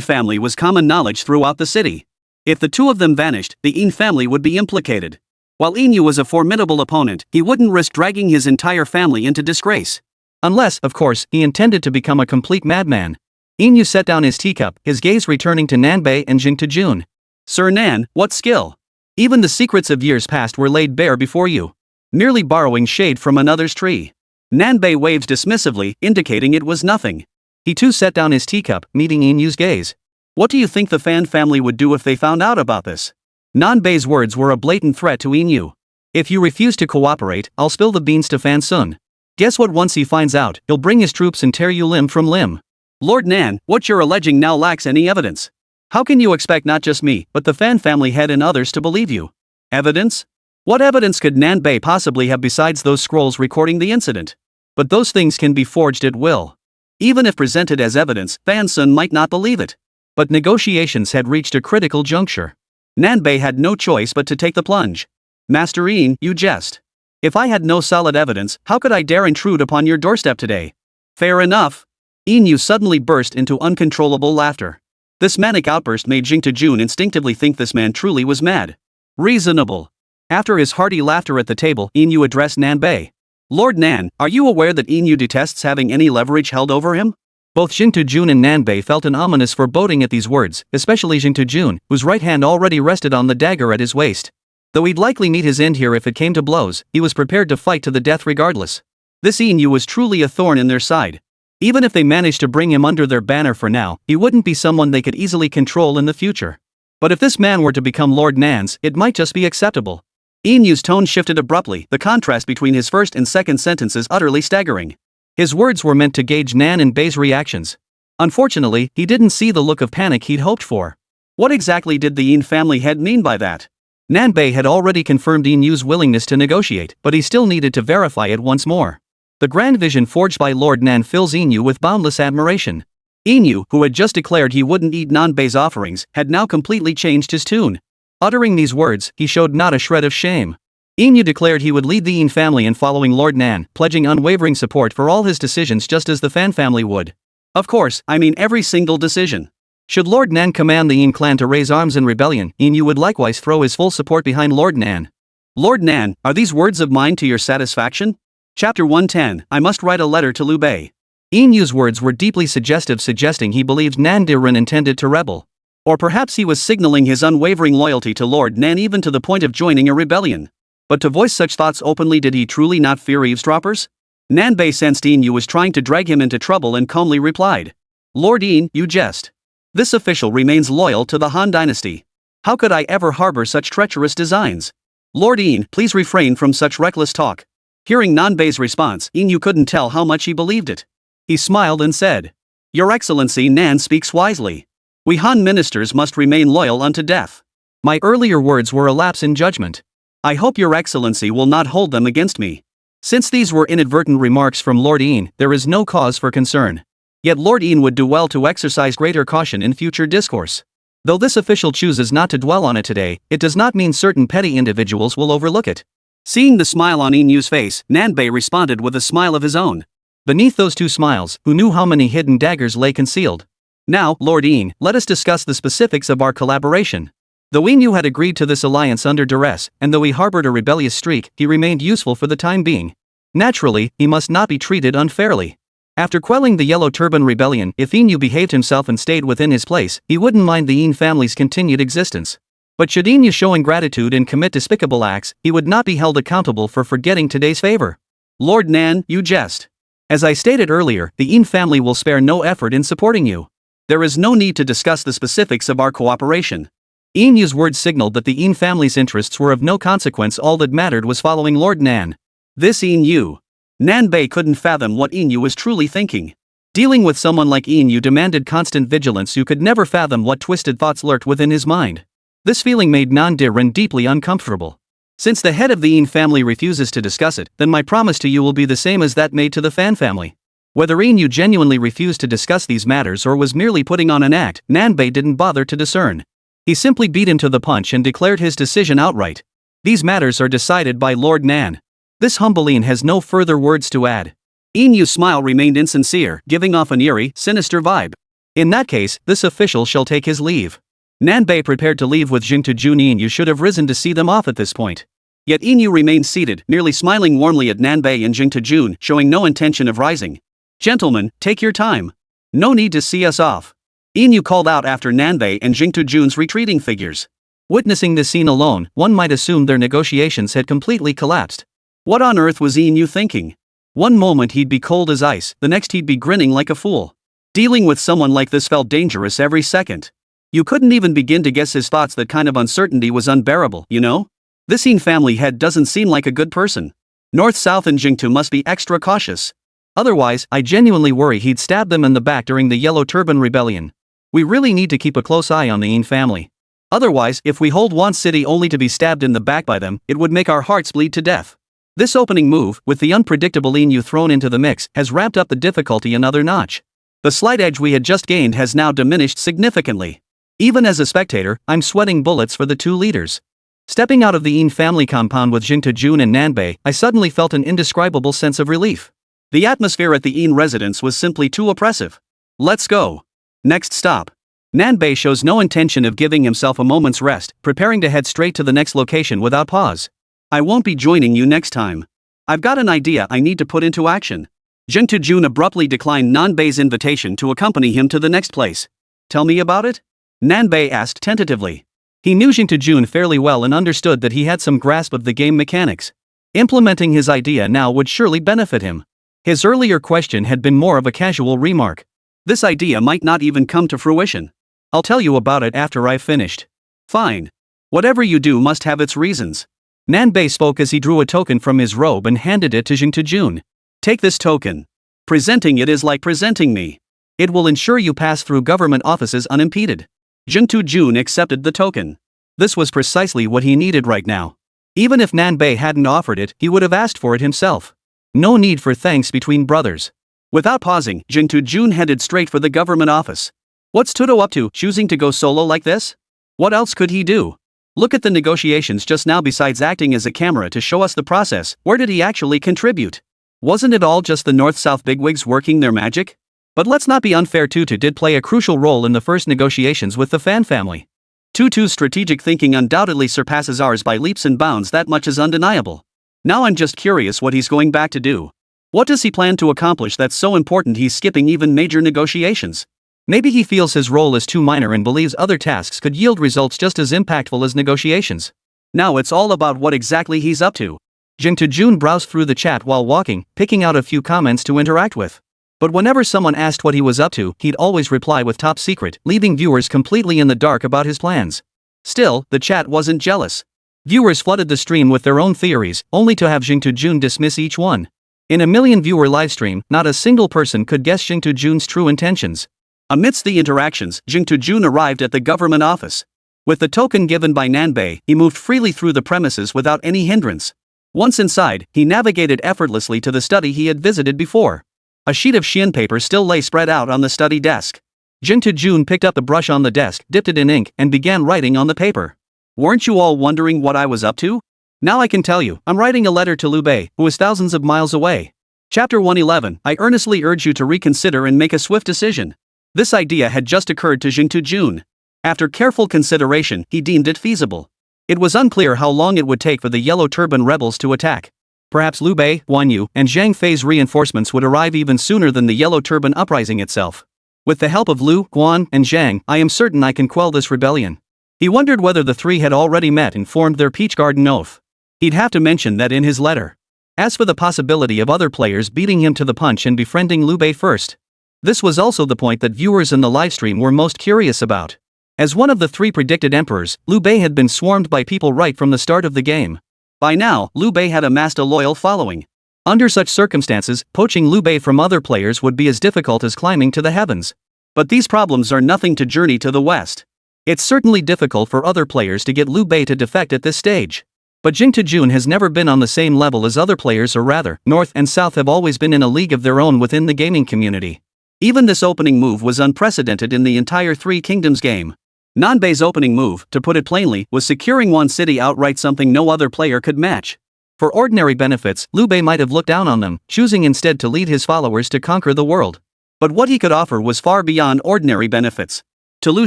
family was common knowledge throughout the city. If the two of them vanished, the Yin family would be implicated. While Yin Yu was a formidable opponent, he wouldn't risk dragging his entire family into disgrace. Unless, of course, he intended to become a complete madman. Yin Yu set down his teacup, his gaze returning to Nanbei and Jingtu Jun. Sir Nan, what skill? Even the secrets of years past were laid bare before you. Merely borrowing shade from another's tree. Nanbei waved dismissively, indicating it was nothing. He too set down his teacup, meeting Yin Yu's gaze. What do you think the Fan family would do if they found out about this? Nanbei's words were a blatant threat to Yin Yu. If you refuse to cooperate, I'll spill the beans to Fan Sun. Guess what? Once he finds out, he'll bring his troops and tear you limb from limb. Lord Nan, what you're alleging now lacks any evidence. How can you expect not just me, but the Fan family head and others to believe you? Evidence? What evidence could Nanbei possibly have besides those scrolls recording the incident? But those things can be forged at will. Even if presented as evidence, Fan Sun might not believe it. But negotiations had reached a critical juncture. Nanbei had no choice but to take the plunge. Master Yin, you jest. If I had no solid evidence, how could I dare intrude upon your doorstep today? Fair enough. Yin Yu suddenly burst into uncontrollable laughter. This manic outburst made Jingtu Jun instinctively think this man truly was mad. Reasonable. After his hearty laughter at the table, Yin Yu addressed Nanbei. Lord Nan, are you aware that Yin Yu detests having any leverage held over him? Both Jingtu Jun and Nanbei felt an ominous foreboding at these words, especially Jingtu Jun, whose right hand already rested on the dagger at his waist. Though he'd likely meet his end here if it came to blows, he was prepared to fight to the death regardless. This Yin Yu was truly a thorn in their side. Even if they managed to bring him under their banner for now, he wouldn't be someone they could easily control in the future. But if this man were to become Lord Nan's, it might just be acceptable. Yin Yu's tone shifted abruptly, the contrast between his first and second sentences utterly staggering. His words were meant to gauge Nan and Bei's reactions. Unfortunately, he didn't see the look of panic he'd hoped for. What exactly did the Yin family head mean by that? Nanbei had already confirmed Yin Yu's willingness to negotiate, but he still needed to verify it once more. The grand vision forged by Lord Nan fills Yin Yu with boundless admiration. Yin Yu, who had just declared he wouldn't eat Nanbei's offerings, had now completely changed his tune. Uttering these words, he showed not a shred of shame. Yin Yu declared he would lead the Yin family in following Lord Nan, pledging unwavering support for all his decisions just as the Fan family would. Of course, I mean every single decision. Should Lord Nan command the Yin clan to raise arms in rebellion, Yin Yu would likewise throw his full support behind Lord Nan. Lord Nan, are these words of mine to your satisfaction? Chapter 110, I must write a letter to Liu Bei. Yin Yu's words were deeply suggestive, suggesting he believed Nan Diren intended to rebel. Or perhaps he was signaling his unwavering loyalty to Lord Nan even to the point of joining a rebellion. But to voice such thoughts openly, did he truly not fear eavesdroppers? Nan Bei sensed Yin Yu was trying to drag him into trouble and calmly replied. Lord Yin, you jest. This official remains loyal to the Han dynasty. How could I ever harbor such treacherous designs? Lord Yin, please refrain from such reckless talk. Hearing Nan Bei's response, Yin Yu couldn't tell how much he believed it. He smiled and said, Your Excellency, Nan speaks wisely. We Han ministers must remain loyal unto death. My earlier words were a lapse in judgment. I hope Your Excellency will not hold them against me. Since these were inadvertent remarks from Lord Yin, there is no cause for concern. Yet Lord Yin would do well to exercise greater caution in future discourse. Though this official chooses not to dwell on it today, it does not mean certain petty individuals will overlook it. Seeing the smile on Yin Yu's face, Nan Bei responded with a smile of his own. Beneath those two smiles, who knew how many hidden daggers lay concealed? Now, Lord Yin, let us discuss the specifics of our collaboration. Though Yin Yu had agreed to this alliance under duress, and though he harbored a rebellious streak, he remained useful for the time being. Naturally, he must not be treated unfairly. After quelling the Yellow Turban Rebellion, if Yin Yu behaved himself and stayed within his place, he wouldn't mind the Yin family's continued existence. But should Yin Yu show ingratitude and commit despicable acts, he would not be held accountable for forgetting today's favor. Lord Nan, you jest. As I stated earlier, the Yin family will spare no effort in supporting you. There is no need to discuss the specifics of our cooperation. Yin Yu's words signaled that the Yin family's interests were of no consequence. All that mattered was following Lord Nan. This Yin Yu. Nan Bei couldn't fathom what Yin Yu was truly thinking. Dealing with someone like Yin Yu demanded constant vigilance. You could never fathom what twisted thoughts lurked within his mind. This feeling made Nan Diren deeply uncomfortable. Since the head of the Yin family refuses to discuss it, then my promise to you will be the same as that made to the Fan family. Whether Yin Yu genuinely refused to discuss these matters or was merely putting on an act, Nan Bei didn't bother to discern. He simply beat him to the punch and declared his decision outright. These matters are decided by Lord Nan. This humble Yin has no further words to add. Yin Yu's smile remained insincere, giving off an eerie, sinister vibe. In that case, this official shall take his leave. Nan Bei prepared to leave with Jingtu Jun. Yin Yu should have risen to see them off at this point. Yet Yin Yu remained seated, merely smiling warmly at Nan Bei and Jingtu Jun, showing no intention of rising. Gentlemen, take your time. No need to see us off. Yin Yu called out after Nan Bei and Jingtu Jun's retreating figures. Witnessing this scene alone, one might assume their negotiations had completely collapsed. What on earth was Yin Yu thinking? One moment he'd be cold as ice, the next he'd be grinning like a fool. Dealing with someone like this felt dangerous every second. You couldn't even begin to guess his thoughts. That kind of uncertainty was unbearable, you know? This Yin family head doesn't seem like a good person. North, South and Jingtu must be extra cautious. Otherwise, I genuinely worry he'd stab them in the back during the Yellow Turban Rebellion. We really need to keep a close eye on the Yin family. Otherwise, if we hold one city only to be stabbed in the back by them, it would make our hearts bleed to death. This opening move, with the unpredictable Yin Yu thrown into the mix, has ramped up the difficulty another notch. The slight edge we had just gained has now diminished significantly. Even as a spectator, I'm sweating bullets for the two leaders. Stepping out of the Yin family compound with Jingtu Jun and Nan Bei, I suddenly felt an indescribable sense of relief. The atmosphere at the Yin residence was simply too oppressive. Let's go. Next stop. Nan Bei shows no intention of giving himself a moment's rest, preparing to head straight to the next location without pause. I won't be joining you next time. I've got an idea I need to put into action. Jingtu Jun abruptly declined Nan Bei's invitation to accompany him to the next place. Tell me about it? Nan Bei asked tentatively. He knew Jingtu Jun fairly well and understood that he had some grasp of the game mechanics. Implementing his idea now would surely benefit him. His earlier question had been more of a casual remark. This idea might not even come to fruition. I'll tell you about it after I've finished. Fine. Whatever you do must have its reasons. Nan Bei spoke as he drew a token from his robe and handed it to Jingtu Jun. Take this token. Presenting it is like presenting me. It will ensure you pass through government offices unimpeded. Jingtu Jun accepted the token. This was precisely what he needed right now. Even if Nan Bei hadn't offered it, he would have asked for it himself. No need for thanks between brothers. Without pausing, Jingtu Jun headed straight for the government office. What's Tuto up to, choosing to go solo like this? What else could he do? Look at the negotiations just now. Besides acting as a camera to show us the process, where did he actually contribute? Wasn't it all just the North-South bigwigs working their magic? But let's not be unfair. Tutu did play a crucial role in the first negotiations with the Fan family. Tutu's strategic thinking undoubtedly surpasses ours by leaps and bounds. That much is undeniable. Now I'm just curious what he's going back to do. What does he plan to accomplish that's so important he's skipping even major negotiations? Maybe he feels his role is too minor and believes other tasks could yield results just as impactful as negotiations. Now it's all about what exactly he's up to. Jing Tujun browsed through the chat while walking, picking out a few comments to interact with. But whenever someone asked what he was up to, he'd always reply with top secret, leaving viewers completely in the dark about his plans. Still, the chat wasn't jealous. Viewers flooded the stream with their own theories, only to have Jing Tujun dismiss each one. In a million-viewer livestream, not a single person could guess Jing Tujun's true intentions. Amidst the interactions, Jing Tujun arrived at the government office. With the token given by Nanbei, he moved freely through the premises without any hindrance. Once inside, he navigated effortlessly to the study he had visited before. A sheet of Xian paper still lay spread out on the study desk. Jing Tujun picked up the brush on the desk, dipped it in ink, and began writing on the paper. Weren't you all wondering what I was up to? Now I can tell you, I'm writing a letter to Liu Bei, who is thousands of miles away. Chapter 111, I earnestly urge you to reconsider and make a swift decision. This idea had just occurred to Jing Tujun. After careful consideration, he deemed it feasible. It was unclear how long it would take for the Yellow Turban rebels to attack. Perhaps Liu Bei, Guan Yu, and Zhang Fei's reinforcements would arrive even sooner than the Yellow Turban uprising itself. With the help of Liu, Guan, and Zhang, I am certain I can quell this rebellion. He wondered whether the three had already met and formed their Peach Garden oath. He'd have to mention that in his letter. As for the possibility of other players beating him to the punch and befriending Liu Bei first, this was also the point that viewers in the livestream were most curious about. As one of the three predicted emperors, Liu Bei had been swarmed by people right from the start of the game. By now, Liu Bei had amassed a loyal following. Under such circumstances, poaching Liu Bei from other players would be as difficult as climbing to the heavens. But these problems are nothing to Journey to the West. It's certainly difficult for other players to get Liu Bei to defect at this stage. But Jing Tujun has never been on the same level as other players, or rather, North and South have always been in a league of their own within the gaming community. Even this opening move was unprecedented in the entire Three Kingdoms game. Nanbei's opening move, to put it plainly, was securing one city outright, something no other player could match. For ordinary benefits, Liu Bei might have looked down on them, choosing instead to lead his followers to conquer the world. But what he could offer was far beyond ordinary benefits. To Liu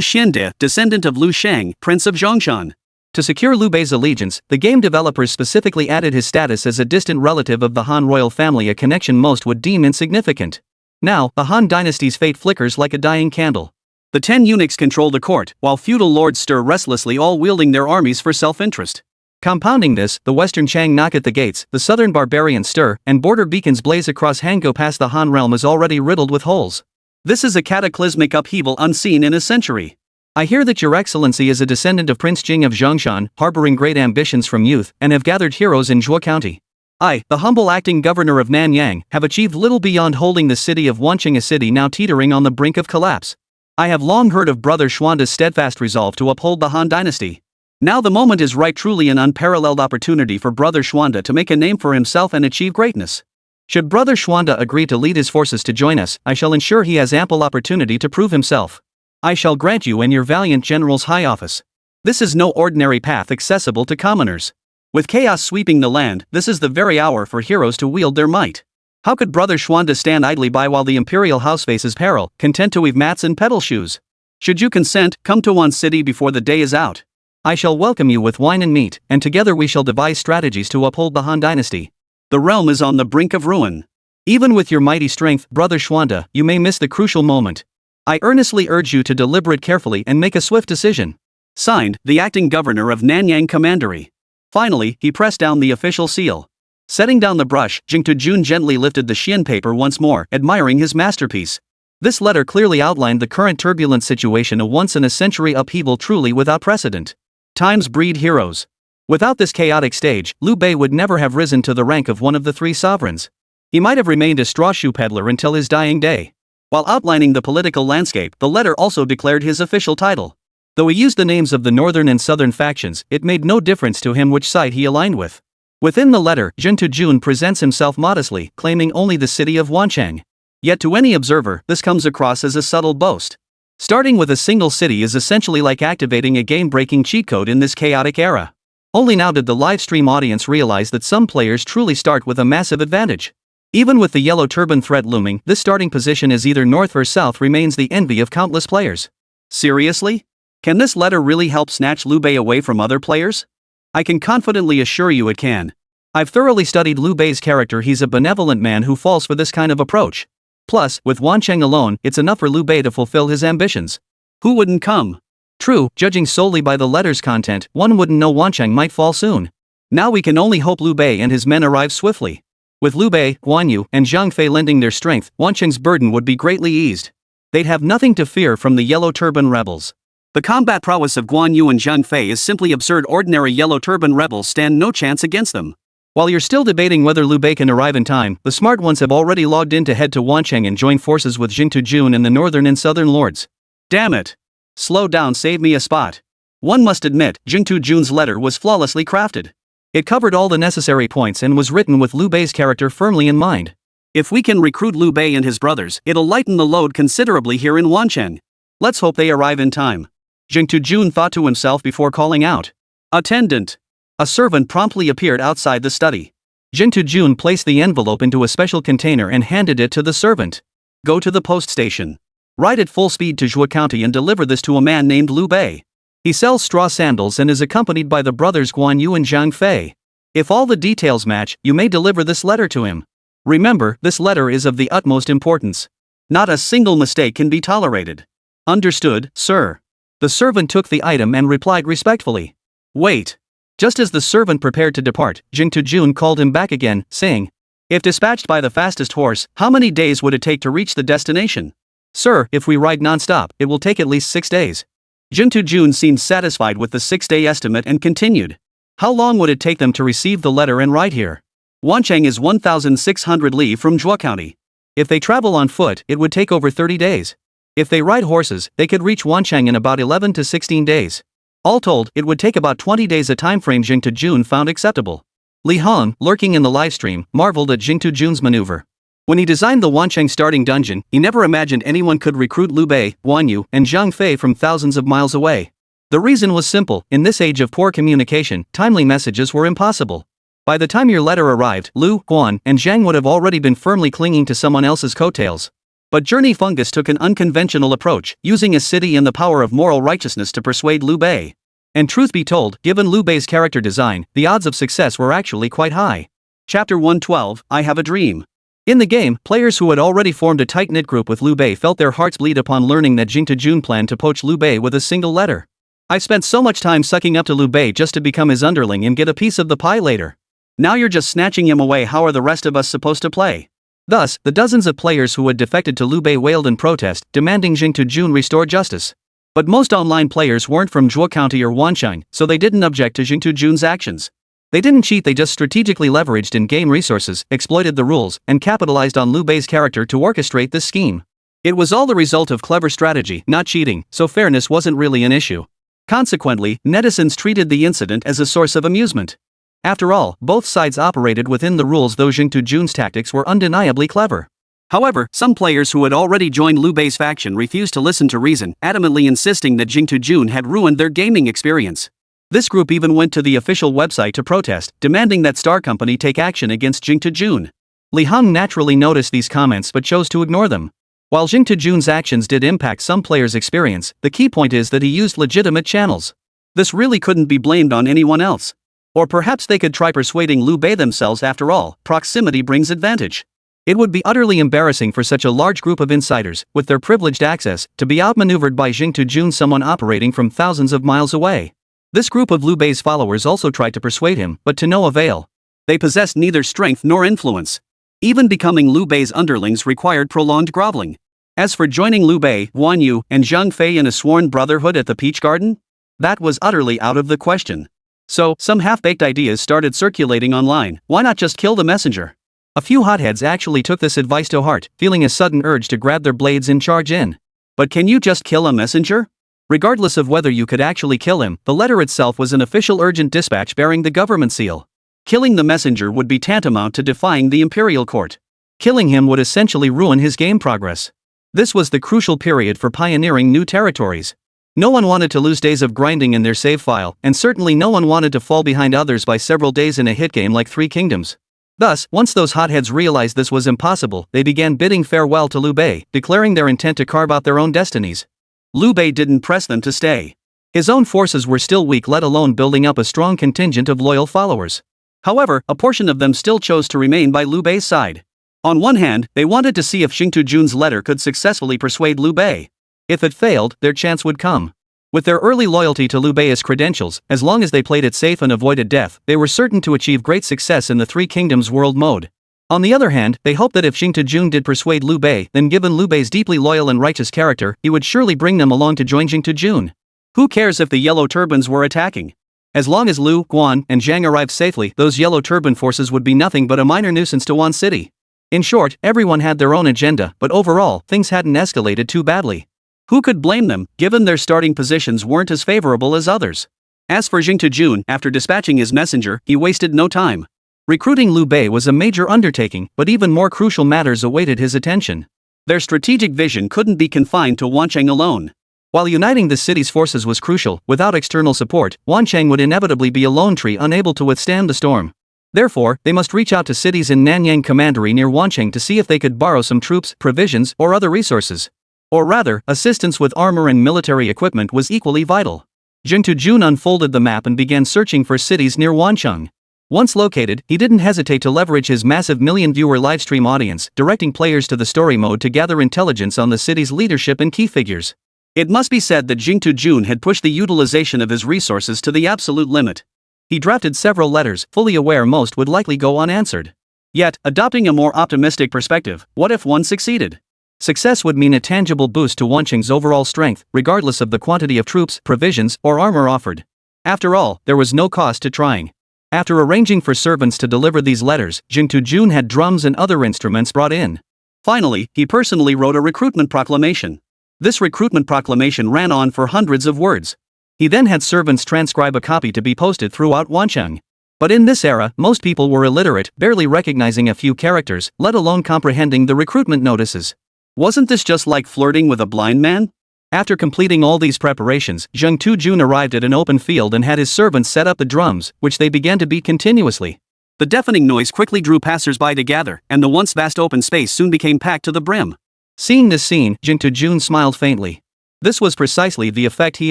Xiande, descendant of Liu Shang, Prince of Zhongshan. To secure Liu Bei's allegiance, the game developers specifically added his status as a distant relative of the Han royal family, a connection most would deem insignificant. Now, the Han dynasty's fate flickers like a dying candle. The 10 eunuchs control the court, while feudal lords stir restlessly, all wielding their armies for self-interest. Compounding this, the western Chang knock at the gates, the southern barbarians stir, and border beacons blaze across Hango past the Han realm is already riddled with holes. This is a cataclysmic upheaval unseen in a century. I hear that your excellency is a descendant of Prince Jing of Zhongshan, harboring great ambitions from youth, and have gathered heroes in Zhuo County. I, the humble acting governor of Nanyang, have achieved little beyond holding the city of Wanqing, a city now teetering on the brink of collapse. I have long heard of Brother Xuanda's steadfast resolve to uphold the Han dynasty. Now the moment is right, truly an unparalleled opportunity for Brother Xuanda to make a name for himself and achieve greatness. Should Brother Xuanda agree to lead his forces to join us, I shall ensure he has ample opportunity to prove himself. I shall grant you and your valiant generals high office. This is no ordinary path accessible to commoners. With chaos sweeping the land, this is the very hour for heroes to wield their might. How could Brother Xuanda stand idly by while the imperial house faces peril, content to weave mats and pedal shoes? Should you consent, come to one city before the day is out. I shall welcome you with wine and meat, and together we shall devise strategies to uphold the Han dynasty. The realm is on the brink of ruin. Even with your mighty strength, Brother Xuanda, you may miss the crucial moment. I earnestly urge you to deliberate carefully and make a swift decision. Signed, the acting governor of Nanyang Commandery. Finally, he pressed down the official seal. Setting down the brush, Jing Tujun gently lifted the Xian paper once more, admiring his masterpiece. This letter clearly outlined the current turbulent situation, a once-in-a-century upheaval truly without precedent. Times breed heroes. Without this chaotic stage, Liu Bei would never have risen to the rank of one of the three sovereigns. He might have remained a straw shoe peddler until his dying day. While outlining the political landscape, the letter also declared his official title. Though he used the names of the northern and southern factions, it made no difference to him which side he aligned with. Within the letter, Jing Tujun presents himself modestly, claiming only the city of Wancheng. Yet to any observer, this comes across as a subtle boast. Starting with a single city is essentially like activating a game-breaking cheat code in this chaotic era. Only now did the livestream audience realize that some players truly start with a massive advantage. Even with the Yellow Turban threat looming, this starting position as either north or south remains the envy of countless players. Seriously? Can this letter really help snatch Liu Bei away from other players? I can confidently assure you it can. I've thoroughly studied Liu Bei's character. He's a benevolent man who falls for this kind of approach. Plus, with Wancheng alone, it's enough for Liu Bei to fulfill his ambitions. Who wouldn't come? True, judging solely by the letter's content, one wouldn't know Wancheng might fall soon. Now we can only hope Liu Bei and his men arrive swiftly. With Liu Bei, Guan Yu, and Zhang Fei lending their strength, Wancheng's burden would be greatly eased. They'd have nothing to fear from the Yellow Turban rebels. The combat prowess of Guan Yu and Zhang Fei is simply absurd. Ordinary Yellow Turban rebels stand no chance against them. While you're still debating whether Liu Bei can arrive in time, the smart ones have already logged in to head to Wancheng and join forces with Jingtu Jun and the northern and southern lords. Damn it! Slow down, save me a spot. One must admit, Jingtu Jun's letter was flawlessly crafted. It covered all the necessary points and was written with Liu Bei's character firmly in mind. If we can recruit Liu Bei and his brothers, it'll lighten the load considerably here in Wancheng. Let's hope they arrive in time. Jingtu Jun thought to himself before calling out. Attendant! A servant promptly appeared outside the study. Jingtu Jun placed the envelope into a special container and handed it to the servant. Go to the post station. Ride at full speed to Zhuo County and deliver this to a man named Liu Bei. He sells straw sandals and is accompanied by the brothers Guan Yu and Zhang Fei. If all the details match, you may deliver this letter to him. Remember, this letter is of the utmost importance. Not a single mistake can be tolerated. Understood, sir. The servant took the item and replied respectfully. Wait. Just as the servant prepared to depart, Jingtu Jun called him back again, saying, if dispatched by the fastest horse, how many days would it take to reach the destination? Sir, if we ride non-stop, it will take at least 6 days. Jingtu Jun seemed satisfied with the 6-day estimate and continued. How long would it take them to receive the letter and ride here? Wancheng is 1,600 li from Zhuo County. If they travel on foot, it would take over 30 days. If they ride horses, they could reach Wancheng in about 11 to 16 days. All told, it would take about 20 days, a timeframe Jingtu Jun found acceptable. Lí Héng, lurking in the livestream, marveled at Jingtu Jun's maneuver. When he designed the Wancheng starting dungeon, he never imagined anyone could recruit Liu Bei, Guan Yu, and Zhang Fei from thousands of miles away. The reason was simple: in this age of poor communication, timely messages were impossible. By the time your letter arrived, Liu, Guan, and Zhang would have already been firmly clinging to someone else's coattails. But Journey Fungus took an unconventional approach, using a city and the power of moral righteousness to persuade Liu Bei. And truth be told, given Liu Bei's character design, the odds of success were actually quite high. Chapter 112, I Have a Dream. In the game, players who had already formed a tight-knit group with Liu Bei felt their hearts bleed upon learning that Jingtu Jun planned to poach Liu Bei with a single letter. I spent so much time sucking up to Liu Bei just to become his underling and get a piece of the pie later. Now you're just snatching him away. How are the rest of us supposed to play? Thus, the dozens of players who had defected to Liu Bei wailed in protest, demanding Jingtu Jun restore justice. But most online players weren't from Zhuo County or Wancheng, so they didn't object to Jingtu Jun's actions. They didn't cheat, they just strategically leveraged in-game resources, exploited the rules, and capitalized on Liu Bei's character to orchestrate this scheme. It was all the result of clever strategy, not cheating, so fairness wasn't really an issue. Consequently, netizens treated the incident as a source of amusement. After all, both sides operated within the rules, though Jingtu Jun's tactics were undeniably clever. However, some players who had already joined Liu Bei's faction refused to listen to reason, adamantly insisting that Jingtu Jun had ruined their gaming experience. This group even went to the official website to protest, demanding that Star Company take action against Jingtu Jun. Lí Héng naturally noticed these comments but chose to ignore them. While Jingtu Jun's actions did impact some players' experience, the key point is that he used legitimate channels. This really couldn't be blamed on anyone else. Or perhaps they could try persuading Liu Bei themselves. After all, proximity brings advantage. It would be utterly embarrassing for such a large group of insiders, with their privileged access, to be outmaneuvered by Jingtu Jun, someone operating from thousands of miles away. This group of Liu Bei's followers also tried to persuade him, but to no avail. They possessed neither strength nor influence. Even becoming Liu Bei's underlings required prolonged groveling. As for joining Liu Bei, Guan Yu, and Zhang Fei in a sworn brotherhood at the Peach Garden, that was utterly out of the question. So, some half-baked ideas started circulating online. Why not just kill the messenger? A few hotheads actually took this advice to heart, feeling a sudden urge to grab their blades and charge in. But can you just kill a messenger? Regardless of whether you could actually kill him, the letter itself was an official urgent dispatch bearing the government seal. Killing the messenger would be tantamount to defying the imperial court. Killing him would essentially ruin his game progress. This was the crucial period for pioneering new territories. No one wanted to lose days of grinding in their save file, and certainly no one wanted to fall behind others by several days in a hit game like Three Kingdoms. Thus, once those hotheads realized this was impossible, they began bidding farewell to Liu Bei, declaring their intent to carve out their own destinies. Liu Bei didn't press them to stay. His own forces were still weak, let alone building up a strong contingent of loyal followers. However, a portion of them still chose to remain by Liu Bei's side. On one hand, they wanted to see if Xing Jun's letter could successfully persuade Liu Bei. If it failed, their chance would come. With their early loyalty to Liu Bei's credentials, as long as they played it safe and avoided death, they were certain to achieve great success in the Three Kingdoms world mode. On the other hand, they hoped that if Xing Jun did persuade Liu Bei, then given Liu Bei's deeply loyal and righteous character, he would surely bring them along to join Xing Jun. Who cares if the Yellow Turbans were attacking? As long as Liu, Guan, and Zhang arrived safely, those Yellow Turban forces would be nothing but a minor nuisance to Wan City. In short, everyone had their own agenda, but overall, things hadn't escalated too badly. Who could blame them, given their starting positions weren't as favorable as others? As for Xing Jun, after dispatching his messenger, he wasted no time. Recruiting Liu Bei was a major undertaking, but even more crucial matters awaited his attention. Their strategic vision couldn't be confined to Wancheng alone. While uniting the city's forces was crucial, without external support, Wancheng would inevitably be a lone tree unable to withstand the storm. Therefore, they must reach out to cities in Nanyang Commandery near Wancheng to see if they could borrow some troops, provisions, or other resources. Or rather, assistance with armor and military equipment was equally vital. Xing Jun unfolded the map and began searching for cities near Wancheng. Once located, he didn't hesitate to leverage his massive million-viewer livestream audience, directing players to the story mode to gather intelligence on the city's leadership and key figures. It must be said that Xing Jun had pushed the utilization of his resources to the absolute limit. He drafted several letters, fully aware most would likely go unanswered. Yet, adopting a more optimistic perspective, what if one succeeded? Success would mean a tangible boost to Wancheng's overall strength, regardless of the quantity of troops, provisions, or armor offered. After all, there was no cost to trying. After arranging for servants to deliver these letters, Xing Jun had drums and other instruments brought in. Finally, he personally wrote a recruitment proclamation. This recruitment proclamation ran on for hundreds of words. He then had servants transcribe a copy to be posted throughout Wancheng. But in this era, most people were illiterate, barely recognizing a few characters, let alone comprehending the recruitment notices. Wasn't this just like flirting with a blind man? After completing all these preparations, Xing Jun arrived at an open field and had his servants set up the drums, which they began to beat continuously. The deafening noise quickly drew passers-by to gather, and the once vast open space soon became packed to the brim. Seeing this scene, Xing Jun smiled faintly. This was precisely the effect he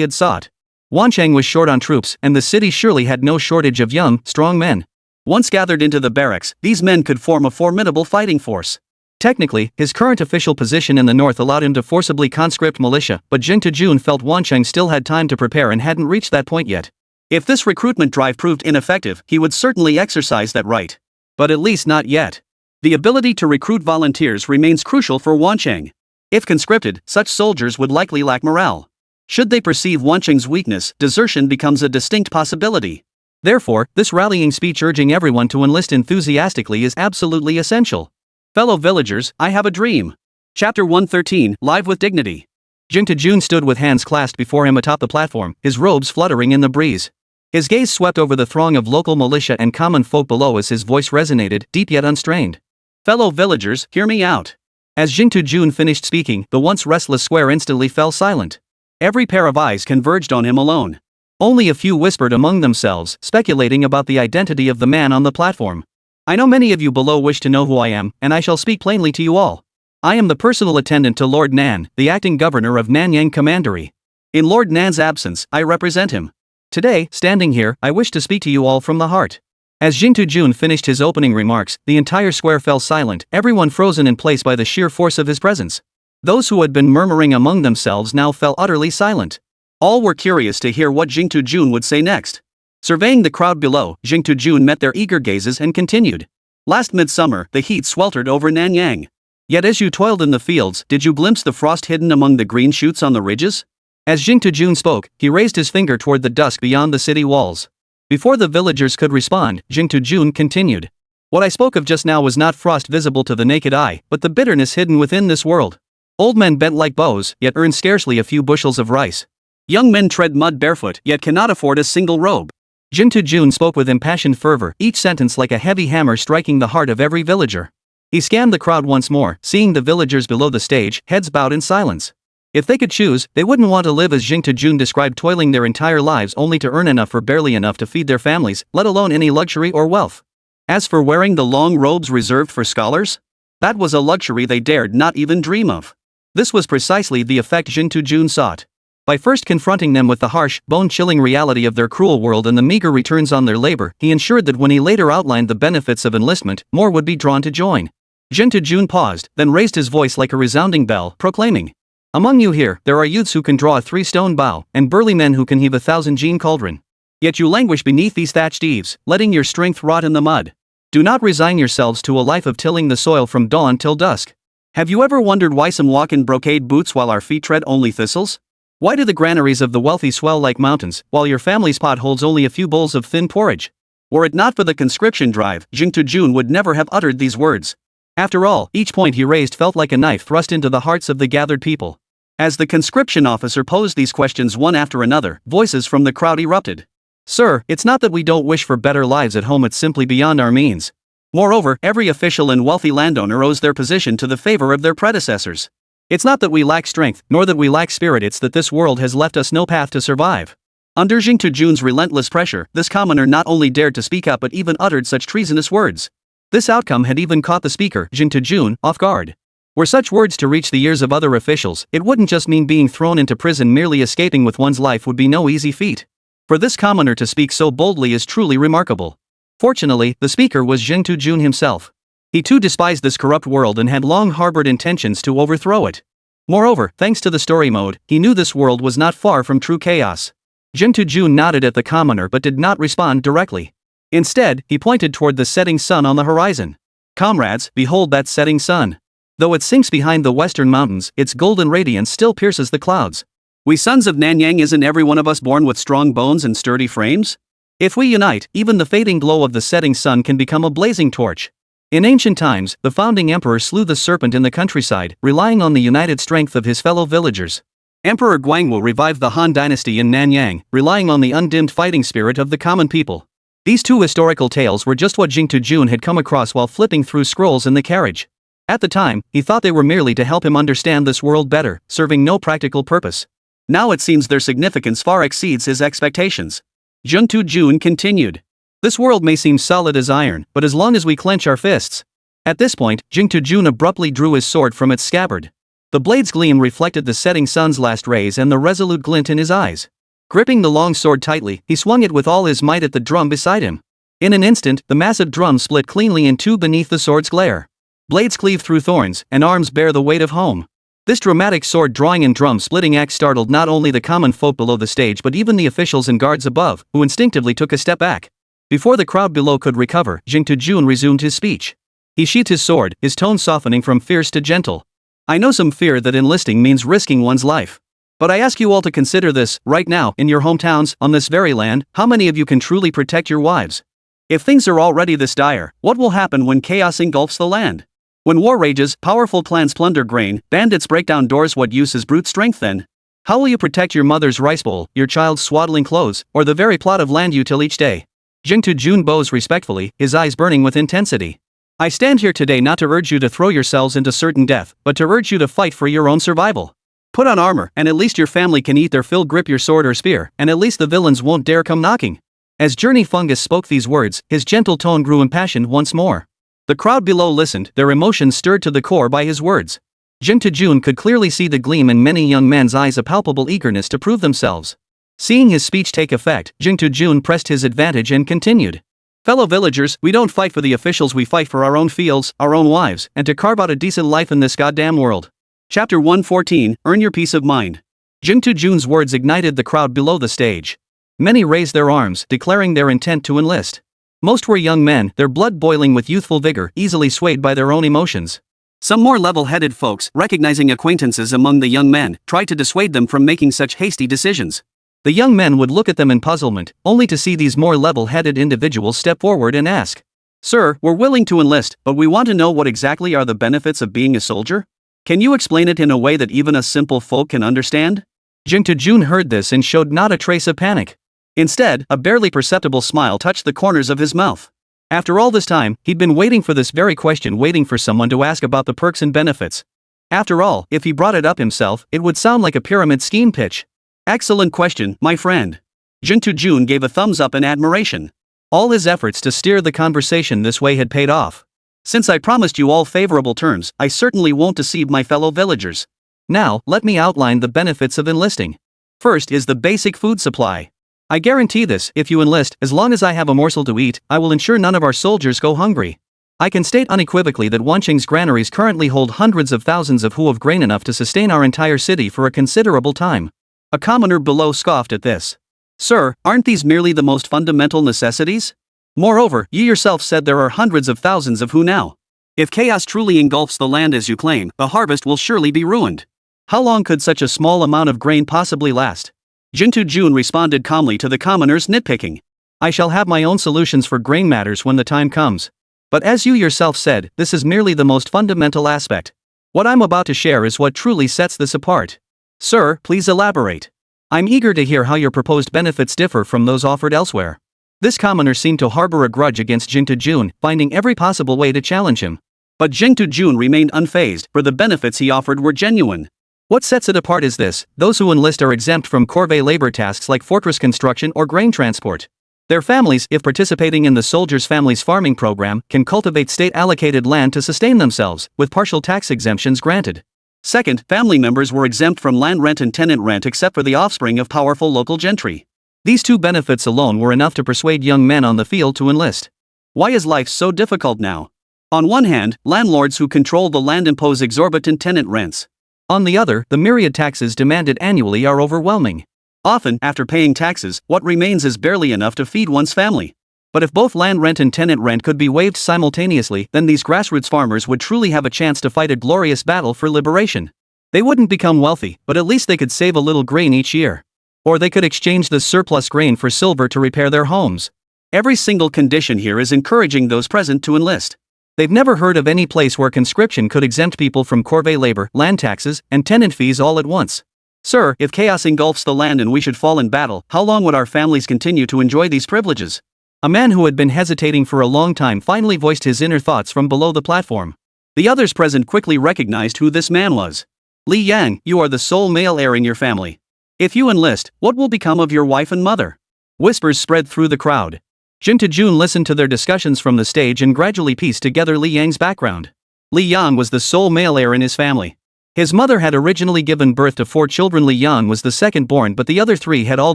had sought. Wancheng was short on troops, and the city surely had no shortage of young, strong men. Once gathered into the barracks, these men could form a formidable fighting force. Technically, his current official position in the north allowed him to forcibly conscript militia, but Xing Jun felt Wancheng still had time to prepare and hadn't reached that point yet. If this recruitment drive proved ineffective, he would certainly exercise that right. But at least not yet. The ability to recruit volunteers remains crucial for Wancheng. If conscripted, such soldiers would likely lack morale. Should they perceive Wancheng's weakness, desertion becomes a distinct possibility. Therefore, this rallying speech urging everyone to enlist enthusiastically is absolutely essential. Fellow villagers, I have a dream. Chapter 113, Live with Dignity. Xing Jun stood with hands clasped before him atop the platform, his robes fluttering in the breeze. His gaze swept over the throng of local militia and common folk below as his voice resonated, deep yet unstrained. Fellow villagers, hear me out. As Xing Jun finished speaking, the once restless square instantly fell silent. Every pair of eyes converged on him alone. Only a few whispered among themselves, speculating about the identity of the man on the platform. I know many of you below wish to know who I am, and I shall speak plainly to you all. I am the personal attendant to Lord Nan, the acting governor of Nanyang Commandery. In Lord Nan's absence, I represent him. Today, standing here, I wish to speak to you all from the heart. As Xing Jun finished his opening remarks, the entire square fell silent, everyone frozen in place by the sheer force of his presence. Those who had been murmuring among themselves now fell utterly silent. All were curious to hear what Xing Jun would say next. Surveying the crowd below, Xing Jun met their eager gazes and continued. Last midsummer, the heat sweltered over Nanyang. Yet as you toiled in the fields, did you glimpse the frost hidden among the green shoots on the ridges? As Xing Jun spoke, he raised his finger toward the dusk beyond the city walls. Before the villagers could respond, Xing Jun continued. What I spoke of just now was not frost visible to the naked eye, but the bitterness hidden within this world. Old men bent like bows, yet earn scarcely a few bushels of rice. Young men tread mud barefoot, yet cannot afford a single robe. Xing Jun spoke with impassioned fervor, each sentence like a heavy hammer striking the heart of every villager. He scanned the crowd once more, seeing the villagers below the stage, heads bowed in silence. If they could choose, they wouldn't want to live as Jing Jun described, toiling their entire lives only to earn enough or barely enough to feed their families, let alone any luxury or wealth. As for wearing the long robes reserved for scholars, that was a luxury they dared not even dream of. This was precisely the effect Jing Jun sought. By first confronting them with the harsh, bone-chilling reality of their cruel world and the meager returns on their labor, he ensured that when he later outlined the benefits of enlistment, more would be drawn to join. Jing Jun paused, then raised his voice like a resounding bell, proclaiming, "Among you here, there are youths who can draw a 3-stone bow, and burly men who can heave a 1,000-gene cauldron. Yet you languish beneath these thatched eaves, letting your strength rot in the mud. Do not resign yourselves to a life of tilling the soil from dawn till dusk. Have you ever wondered why some walk in brocade boots while our feet tread only thistles? Why do the granaries of the wealthy swell like mountains, while your family's pot holds only a few bowls of thin porridge?" Were it not for the conscription drive, Jing Jun would never have uttered these words. After all, each point he raised felt like a knife thrust into the hearts of the gathered people. As the conscription officer posed these questions one after another, voices from the crowd erupted. "Sir, it's not that we don't wish for better lives at home, it's simply beyond our means. Moreover, every official and wealthy landowner owes their position to the favor of their predecessors. It's not that we lack strength, nor that we lack spirit, it's that this world has left us no path to survive." Under Jing Jun's relentless pressure, this commoner not only dared to speak up but even uttered such treasonous words. This outcome had even caught the speaker, Jing Jun, off guard. Were such words to reach the ears of other officials, it wouldn't just mean being thrown into prison, merely escaping with one's life would be no easy feat. For this commoner to speak so boldly is truly remarkable. Fortunately, the speaker was Jing Jun himself. He too despised this corrupt world and had long harbored intentions to overthrow it. Moreover, thanks to the story mode, he knew this world was not far from true chaos. Jing Jun nodded at the commoner but did not respond directly. Instead, he pointed toward the setting sun on the horizon. "Comrades, behold that setting sun. Though it sinks behind the western mountains, its golden radiance still pierces the clouds. We sons of Nanyang, isn't every one of us born with strong bones and sturdy frames? If we unite, even the fading glow of the setting sun can become a blazing torch. In ancient times, the founding emperor slew the serpent in the countryside, relying on the united strength of his fellow villagers. Emperor Guangwu revived the Han dynasty in Nanyang, relying on the undimmed fighting spirit of the common people. These two historical tales were just what Jing Jun had come across while flipping through scrolls in the carriage. At the time, he thought they were merely to help him understand this world better, serving no practical purpose. Now it seems their significance far exceeds his expectations. Jing Jun continued. "This world may seem solid as iron, but as long as we clench our fists." At this point, Jing Jun abruptly drew his sword from its scabbard. The blade's gleam reflected the setting sun's last rays and the resolute glint in his eyes. Gripping the long sword tightly, he swung it with all his might at the drum beside him. In an instant, the massive drum split cleanly in two beneath the sword's glare. Blades cleave through thorns, and arms bear the weight of home. This dramatic sword-drawing and drum-splitting act startled not only the common folk below the stage but even the officials and guards above, who instinctively took a step back. Before the crowd below could recover, Jing Jun resumed his speech. He sheathed his sword, his tone softening from fierce to gentle. "I know some fear that enlisting means risking one's life. But I ask you all to consider this, right now, in your hometowns, on this very land, how many of you can truly protect your wives? If things are already this dire, what will happen when chaos engulfs the land? When war rages, powerful clans plunder grain, bandits break down doors, what use is brute strength then? How will you protect your mother's rice bowl, your child's swaddling clothes, or the very plot of land you till each day?" Jing Jun bows respectfully, his eyes burning with intensity. "I stand here today not to urge you to throw yourselves into certain death, but to urge you to fight for your own survival. Put on armor, and at least your family can eat their fill. Grip your sword or spear, and at least the villains won't dare come knocking." As Journey Fungus spoke these words, his gentle tone grew impassioned once more. The crowd below listened, their emotions stirred to the core by his words. Jing Jun could clearly see the gleam in many young men's eyes, a palpable eagerness to prove themselves. Seeing his speech take effect, Jing Jun pressed his advantage and continued. "Fellow villagers, we don't fight for the officials, we fight for our own fields, our own wives, and to carve out a decent life in this goddamn world." Chapter 114, Earn Your Peace of Mind. Jing Jun's words ignited the crowd below the stage. Many raised their arms, declaring their intent to enlist. Most were young men, their blood boiling with youthful vigor, easily swayed by their own emotions. Some more level-headed folks, recognizing acquaintances among the young men, tried to dissuade them from making such hasty decisions. The young men would look at them in puzzlement, only to see these more level-headed individuals step forward and ask, "Sir, we're willing to enlist, but we want to know what exactly are the benefits of being a soldier? Can you explain it in a way that even us simple folk can understand?" Jing Jun heard this and showed not a trace of panic. Instead, a barely perceptible smile touched the corners of his mouth. After all this time, he'd been waiting for this very question, waiting for someone to ask about the perks and benefits. After all, if he brought it up himself, it would sound like a pyramid scheme pitch. Excellent question, my friend. Jun gave a thumbs up in admiration. All his efforts to steer the conversation this way had paid off. Since I promised you all favorable terms, I certainly won't deceive my fellow villagers. Now, let me outline the benefits of enlisting. First is the basic food supply. I guarantee this: if you enlist, as long as I have a morsel to eat, I will ensure none of our soldiers go hungry. I can state unequivocally that Wanqing's granaries currently hold hundreds of thousands of hu of grain, enough to sustain our entire city for a considerable time. A commoner below scoffed at this. Sir, aren't these merely the most fundamental necessities? Moreover, you yourself said there are hundreds of thousands of hu now. If chaos truly engulfs the land as you claim, the harvest will surely be ruined. How long could such a small amount of grain possibly last? Jun responded calmly to the commoner's nitpicking. I shall have my own solutions for grain matters when the time comes. But as you yourself said, this is merely the most fundamental aspect. What I'm about to share is what truly sets this apart. Sir, please elaborate. I'm eager to hear how your proposed benefits differ from those offered elsewhere. This commoner seemed to harbor a grudge against Jun, finding every possible way to challenge him. But Jun remained unfazed, for the benefits he offered were genuine. What sets it apart is this: those who enlist are exempt from corvée labor tasks like fortress construction or grain transport. Their families, if participating in the soldiers' families farming program, can cultivate state-allocated land to sustain themselves, with partial tax exemptions granted. Second, family members were exempt from land rent and tenant rent except for the offspring of powerful local gentry. These two benefits alone were enough to persuade young men on the field to enlist. Why is life so difficult now? On one hand, landlords who control the land impose exorbitant tenant rents. On the other, the myriad taxes demanded annually are overwhelming. Often, after paying taxes, what remains is barely enough to feed one's family. But if both land rent and tenant rent could be waived simultaneously, then these grassroots farmers would truly have a chance to fight a glorious battle for liberation. They wouldn't become wealthy, but at least they could save a little grain each year. Or they could exchange the surplus grain for silver to repair their homes. Every single condition here is encouraging those present to enlist. They've never heard of any place where conscription could exempt people from corvée labor, land taxes, and tenant fees all at once. Sir, if chaos engulfs the land and we should fall in battle, how long would our families continue to enjoy these privileges? A man who had been hesitating for a long time finally voiced his inner thoughts from below the platform. The others present quickly recognized who this man was. Lí Héng, you are the sole male heir in your family. If you enlist, what will become of your wife and mother? Whispers spread through the crowd. Jun listened to their discussions from the stage and gradually pieced together Lí Héng's background. Lí Héng was the sole male heir in his family. His mother had originally given birth to 4 children. Lí Héng was the second born, but the other 3 had all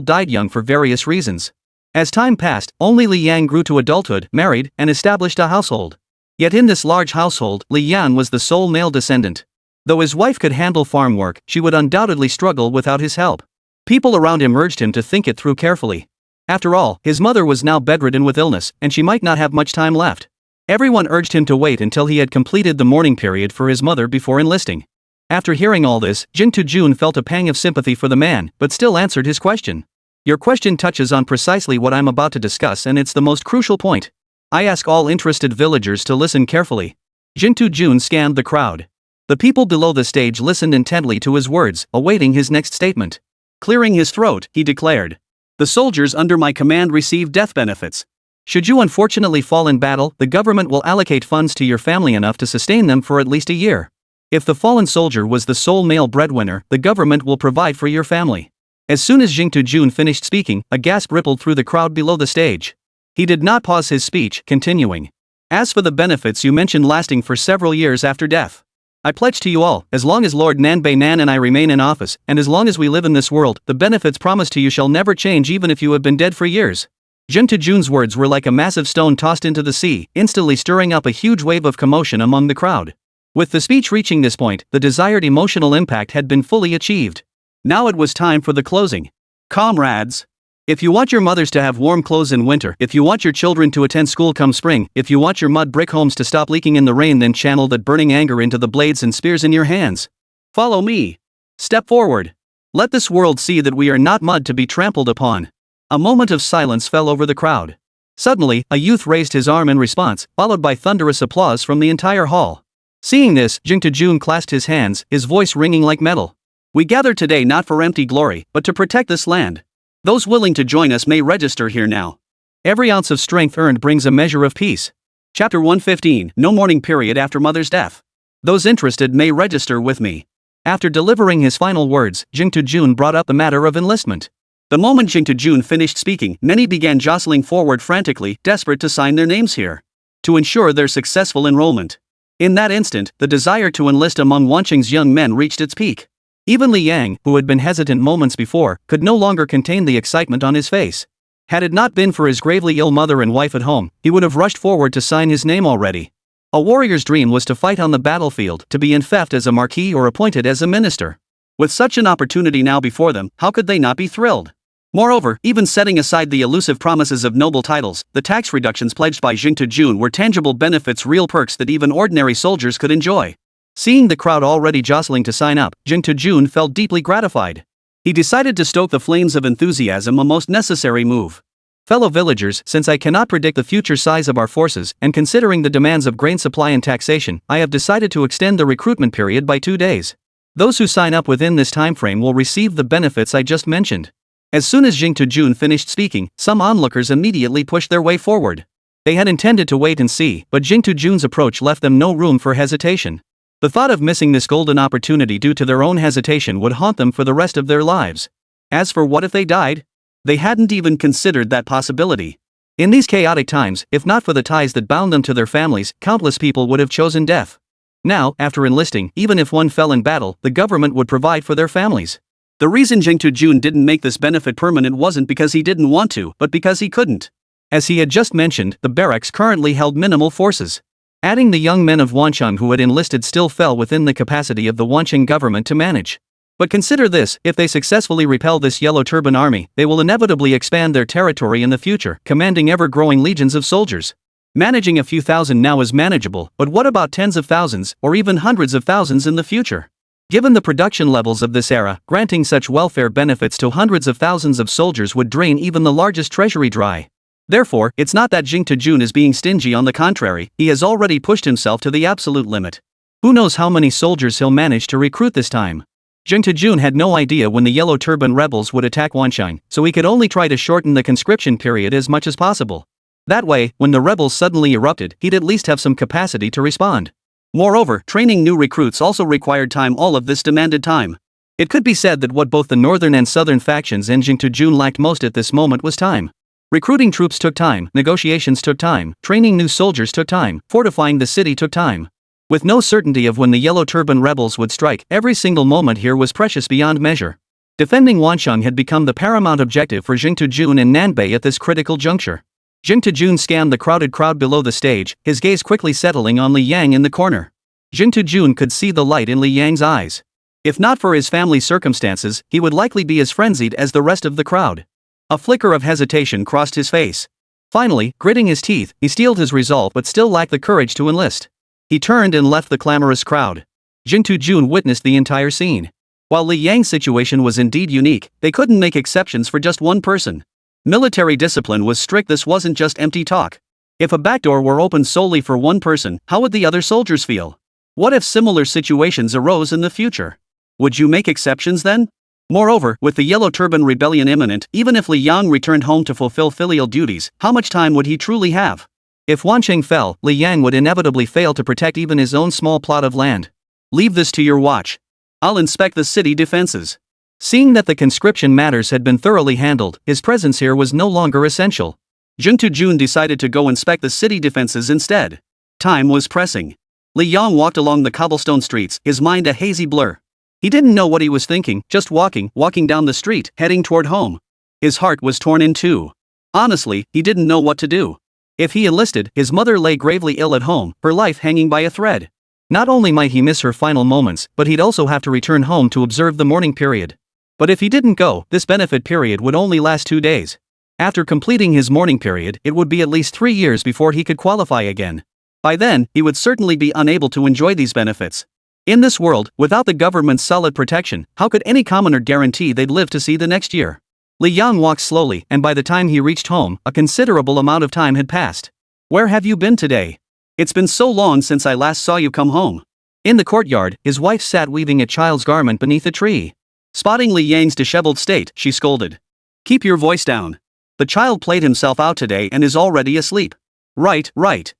died young for various reasons. As time passed, only Lí Héng grew to adulthood, married, and established a household. Yet in this large household, Lí Héng was the sole male descendant. Though his wife could handle farm work, she would undoubtedly struggle without his help. People around him urged him to think it through carefully. After all, his mother was now bedridden with illness, and she might not have much time left. Everyone urged him to wait until he had completed the mourning period for his mother before enlisting. After hearing all this, Jun felt a pang of sympathy for the man, but still answered his question. Your question touches on precisely what I'm about to discuss, and it's the most crucial point. I ask all interested villagers to listen carefully. Jun scanned the crowd. The people below the stage listened intently to his words, awaiting his next statement. Clearing his throat, he declared, "The soldiers under my command receive death benefits. Should you unfortunately fall in battle, the government will allocate funds to your family enough to sustain them for at least a year. If the fallen soldier was the sole male breadwinner, the government will provide for your family." As soon as Jun finished speaking, a gasp rippled through the crowd below the stage. He did not pause his speech, continuing. "As for the benefits you mentioned lasting for several years after death, I pledge to you all, as long as Lord Nanbei Nan and I remain in office, and as long as we live in this world, the benefits promised to you shall never change even if you have been dead for years." Jun's words were like a massive stone tossed into the sea, instantly stirring up a huge wave of commotion among the crowd. With the speech reaching this point, the desired emotional impact had been fully achieved. Now it was time for the closing. Comrades! If you want your mothers to have warm clothes in winter, if you want your children to attend school come spring, if you want your mud brick homes to stop leaking in the rain, then channel that burning anger into the blades and spears in your hands. Follow me. Step forward. Let this world see that we are not mud to be trampled upon. A moment of silence fell over the crowd. Suddenly, a youth raised his arm in response, followed by thunderous applause from the entire hall. Seeing this, Jun clasped his hands, his voice ringing like metal. "We gather today not for empty glory, but to protect this land. Those willing to join us may register here now." Every ounce of strength earned brings a measure of peace. Chapter 115, No Mourning Period After Mother's Death. Those interested may register with me. After delivering his final words, Jing Tujun brought up the matter of enlistment. The moment Jing Tujun finished speaking, many began jostling forward frantically, desperate to sign their names here, to ensure their successful enrollment. In that instant, the desire to enlist among Wanqing's young men reached its peak. Even Lí Héng, who had been hesitant moments before, could no longer contain the excitement on his face. Had it not been for his gravely ill mother and wife at home, he would have rushed forward to sign his name already. A warrior's dream was to fight on the battlefield, to be enfeoffed as a marquis or appointed as a minister. With such an opportunity now before them, how could they not be thrilled? Moreover, even setting aside the elusive promises of noble titles, the tax reductions pledged by Jing Tujun were tangible benefits, real perks that even ordinary soldiers could enjoy. Seeing the crowd already jostling to sign up, Jing Tujun felt deeply gratified. He decided to stoke the flames of enthusiasm, a most necessary move. Fellow villagers, since I cannot predict the future size of our forces, and considering the demands of grain supply and taxation, I have decided to extend the recruitment period by 2 days. Those who sign up within this time frame will receive the benefits I just mentioned. As soon as Jing Tujun finished speaking, some onlookers immediately pushed their way forward. They had intended to wait and see, but Jing Tujun's approach left them no room for hesitation. The thought of missing this golden opportunity due to their own hesitation would haunt them for the rest of their lives. As for what if they died? They hadn't even considered that possibility. In these chaotic times, if not for the ties that bound them to their families, countless people would have chosen death. Now, after enlisting, even if one fell in battle, the government would provide for their families. The reason Jing Tujun didn't make this benefit permanent wasn't because he didn't want to, but because he couldn't. As he had just mentioned, the barracks currently held minimal forces. Adding the young men of Wanqiang who had enlisted still fell within the capacity of the Wanqiang government to manage. But consider this, if they successfully repel this Yellow Turban army, they will inevitably expand their territory in the future, commanding ever-growing legions of soldiers. Managing a few thousand now is manageable, but what about tens of thousands, or even hundreds of thousands in the future? Given the production levels of this era, granting such welfare benefits to hundreds of thousands of soldiers would drain even the largest treasury dry. Therefore, it's not that Jing Tujun is being stingy, on the contrary, he has already pushed himself to the absolute limit. Who knows how many soldiers he'll manage to recruit this time? Jing Tujun had no idea when the Yellow Turban rebels would attack Wanqiang, so he could only try to shorten the conscription period as much as possible. That way, when the rebels suddenly erupted, he'd at least have some capacity to respond. Moreover, training new recruits also required time. All of this demanded time. It could be said that what both the northern and southern factions and Jing Tujun lacked most at this moment was time. Recruiting troops took time, negotiations took time, training new soldiers took time, fortifying the city took time. With no certainty of when the Yellow Turban rebels would strike, every single moment here was precious beyond measure. Defending Wanqiang had become the paramount objective for Jing Tujun and Nanbei at this critical juncture. Jing Tujun scanned the crowded crowd below the stage, his gaze quickly settling on Lí Héng in the corner. Jing Tujun could see the light in Lí Héng's eyes. If not for his family's circumstances, he would likely be as frenzied as the rest of the crowd. A flicker of hesitation crossed his face. Finally, gritting his teeth, he steeled his resolve but still lacked the courage to enlist. He turned and left the clamorous crowd. Jing Tujun witnessed the entire scene. While Lí Héng's situation was indeed unique, they couldn't make exceptions for just one person. Military discipline was strict. This wasn't just empty talk. If a backdoor were opened solely for one person, how would the other soldiers feel? What if similar situations arose in the future? Would you make exceptions then? Moreover, with the Yellow Turban Rebellion imminent, even if Lí Héng returned home to fulfill filial duties, how much time would he truly have? If Wanqiang fell, Lí Héng would inevitably fail to protect even his own small plot of land. Leave this to your watch. I'll inspect the city defenses. Seeing that the conscription matters had been thoroughly handled, his presence here was no longer essential. Jing Tujun decided to go inspect the city defenses instead. Time was pressing. Lí Héng walked along the cobblestone streets, his mind a hazy blur. He didn't know what he was thinking, just walking down the street, heading toward home. His heart was torn in two. Honestly, he didn't know what to do. If he enlisted, his mother lay gravely ill at home, her life hanging by a thread. Not only might he miss her final moments, but he'd also have to return home to observe the mourning period. But if he didn't go, this benefit period would only last 2 days. After completing his mourning period, it would be at least 3 years before he could qualify again. By then, he would certainly be unable to enjoy these benefits. In this world, without the government's solid protection, how could any commoner guarantee they'd live to see the next year? Lí Héng walked slowly, and by the time he reached home, a considerable amount of time had passed. Where have you been today? It's been so long since I last saw you come home. In the courtyard, his wife sat weaving a child's garment beneath a tree. Spotting Lí Héng's disheveled state, she scolded. Keep your voice down. The child played himself out today and is already asleep. Right. Lí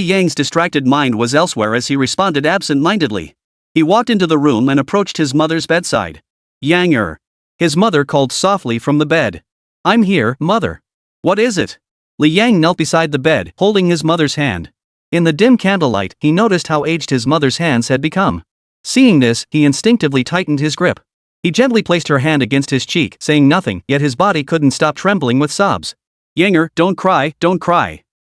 Héng's distracted mind was elsewhere as he responded absent-mindedly. He walked into the room and approached his mother's bedside. Yang. His mother called softly from the bed. I'm here, mother. What is it? Lí Héng knelt beside the bed, holding his mother's hand. In the dim candlelight, he noticed how aged his mother's hands had become. Seeing this, he instinctively tightened his grip. He gently placed her hand against his cheek, saying nothing, yet his body couldn't stop trembling with sobs. Yang, don't cry.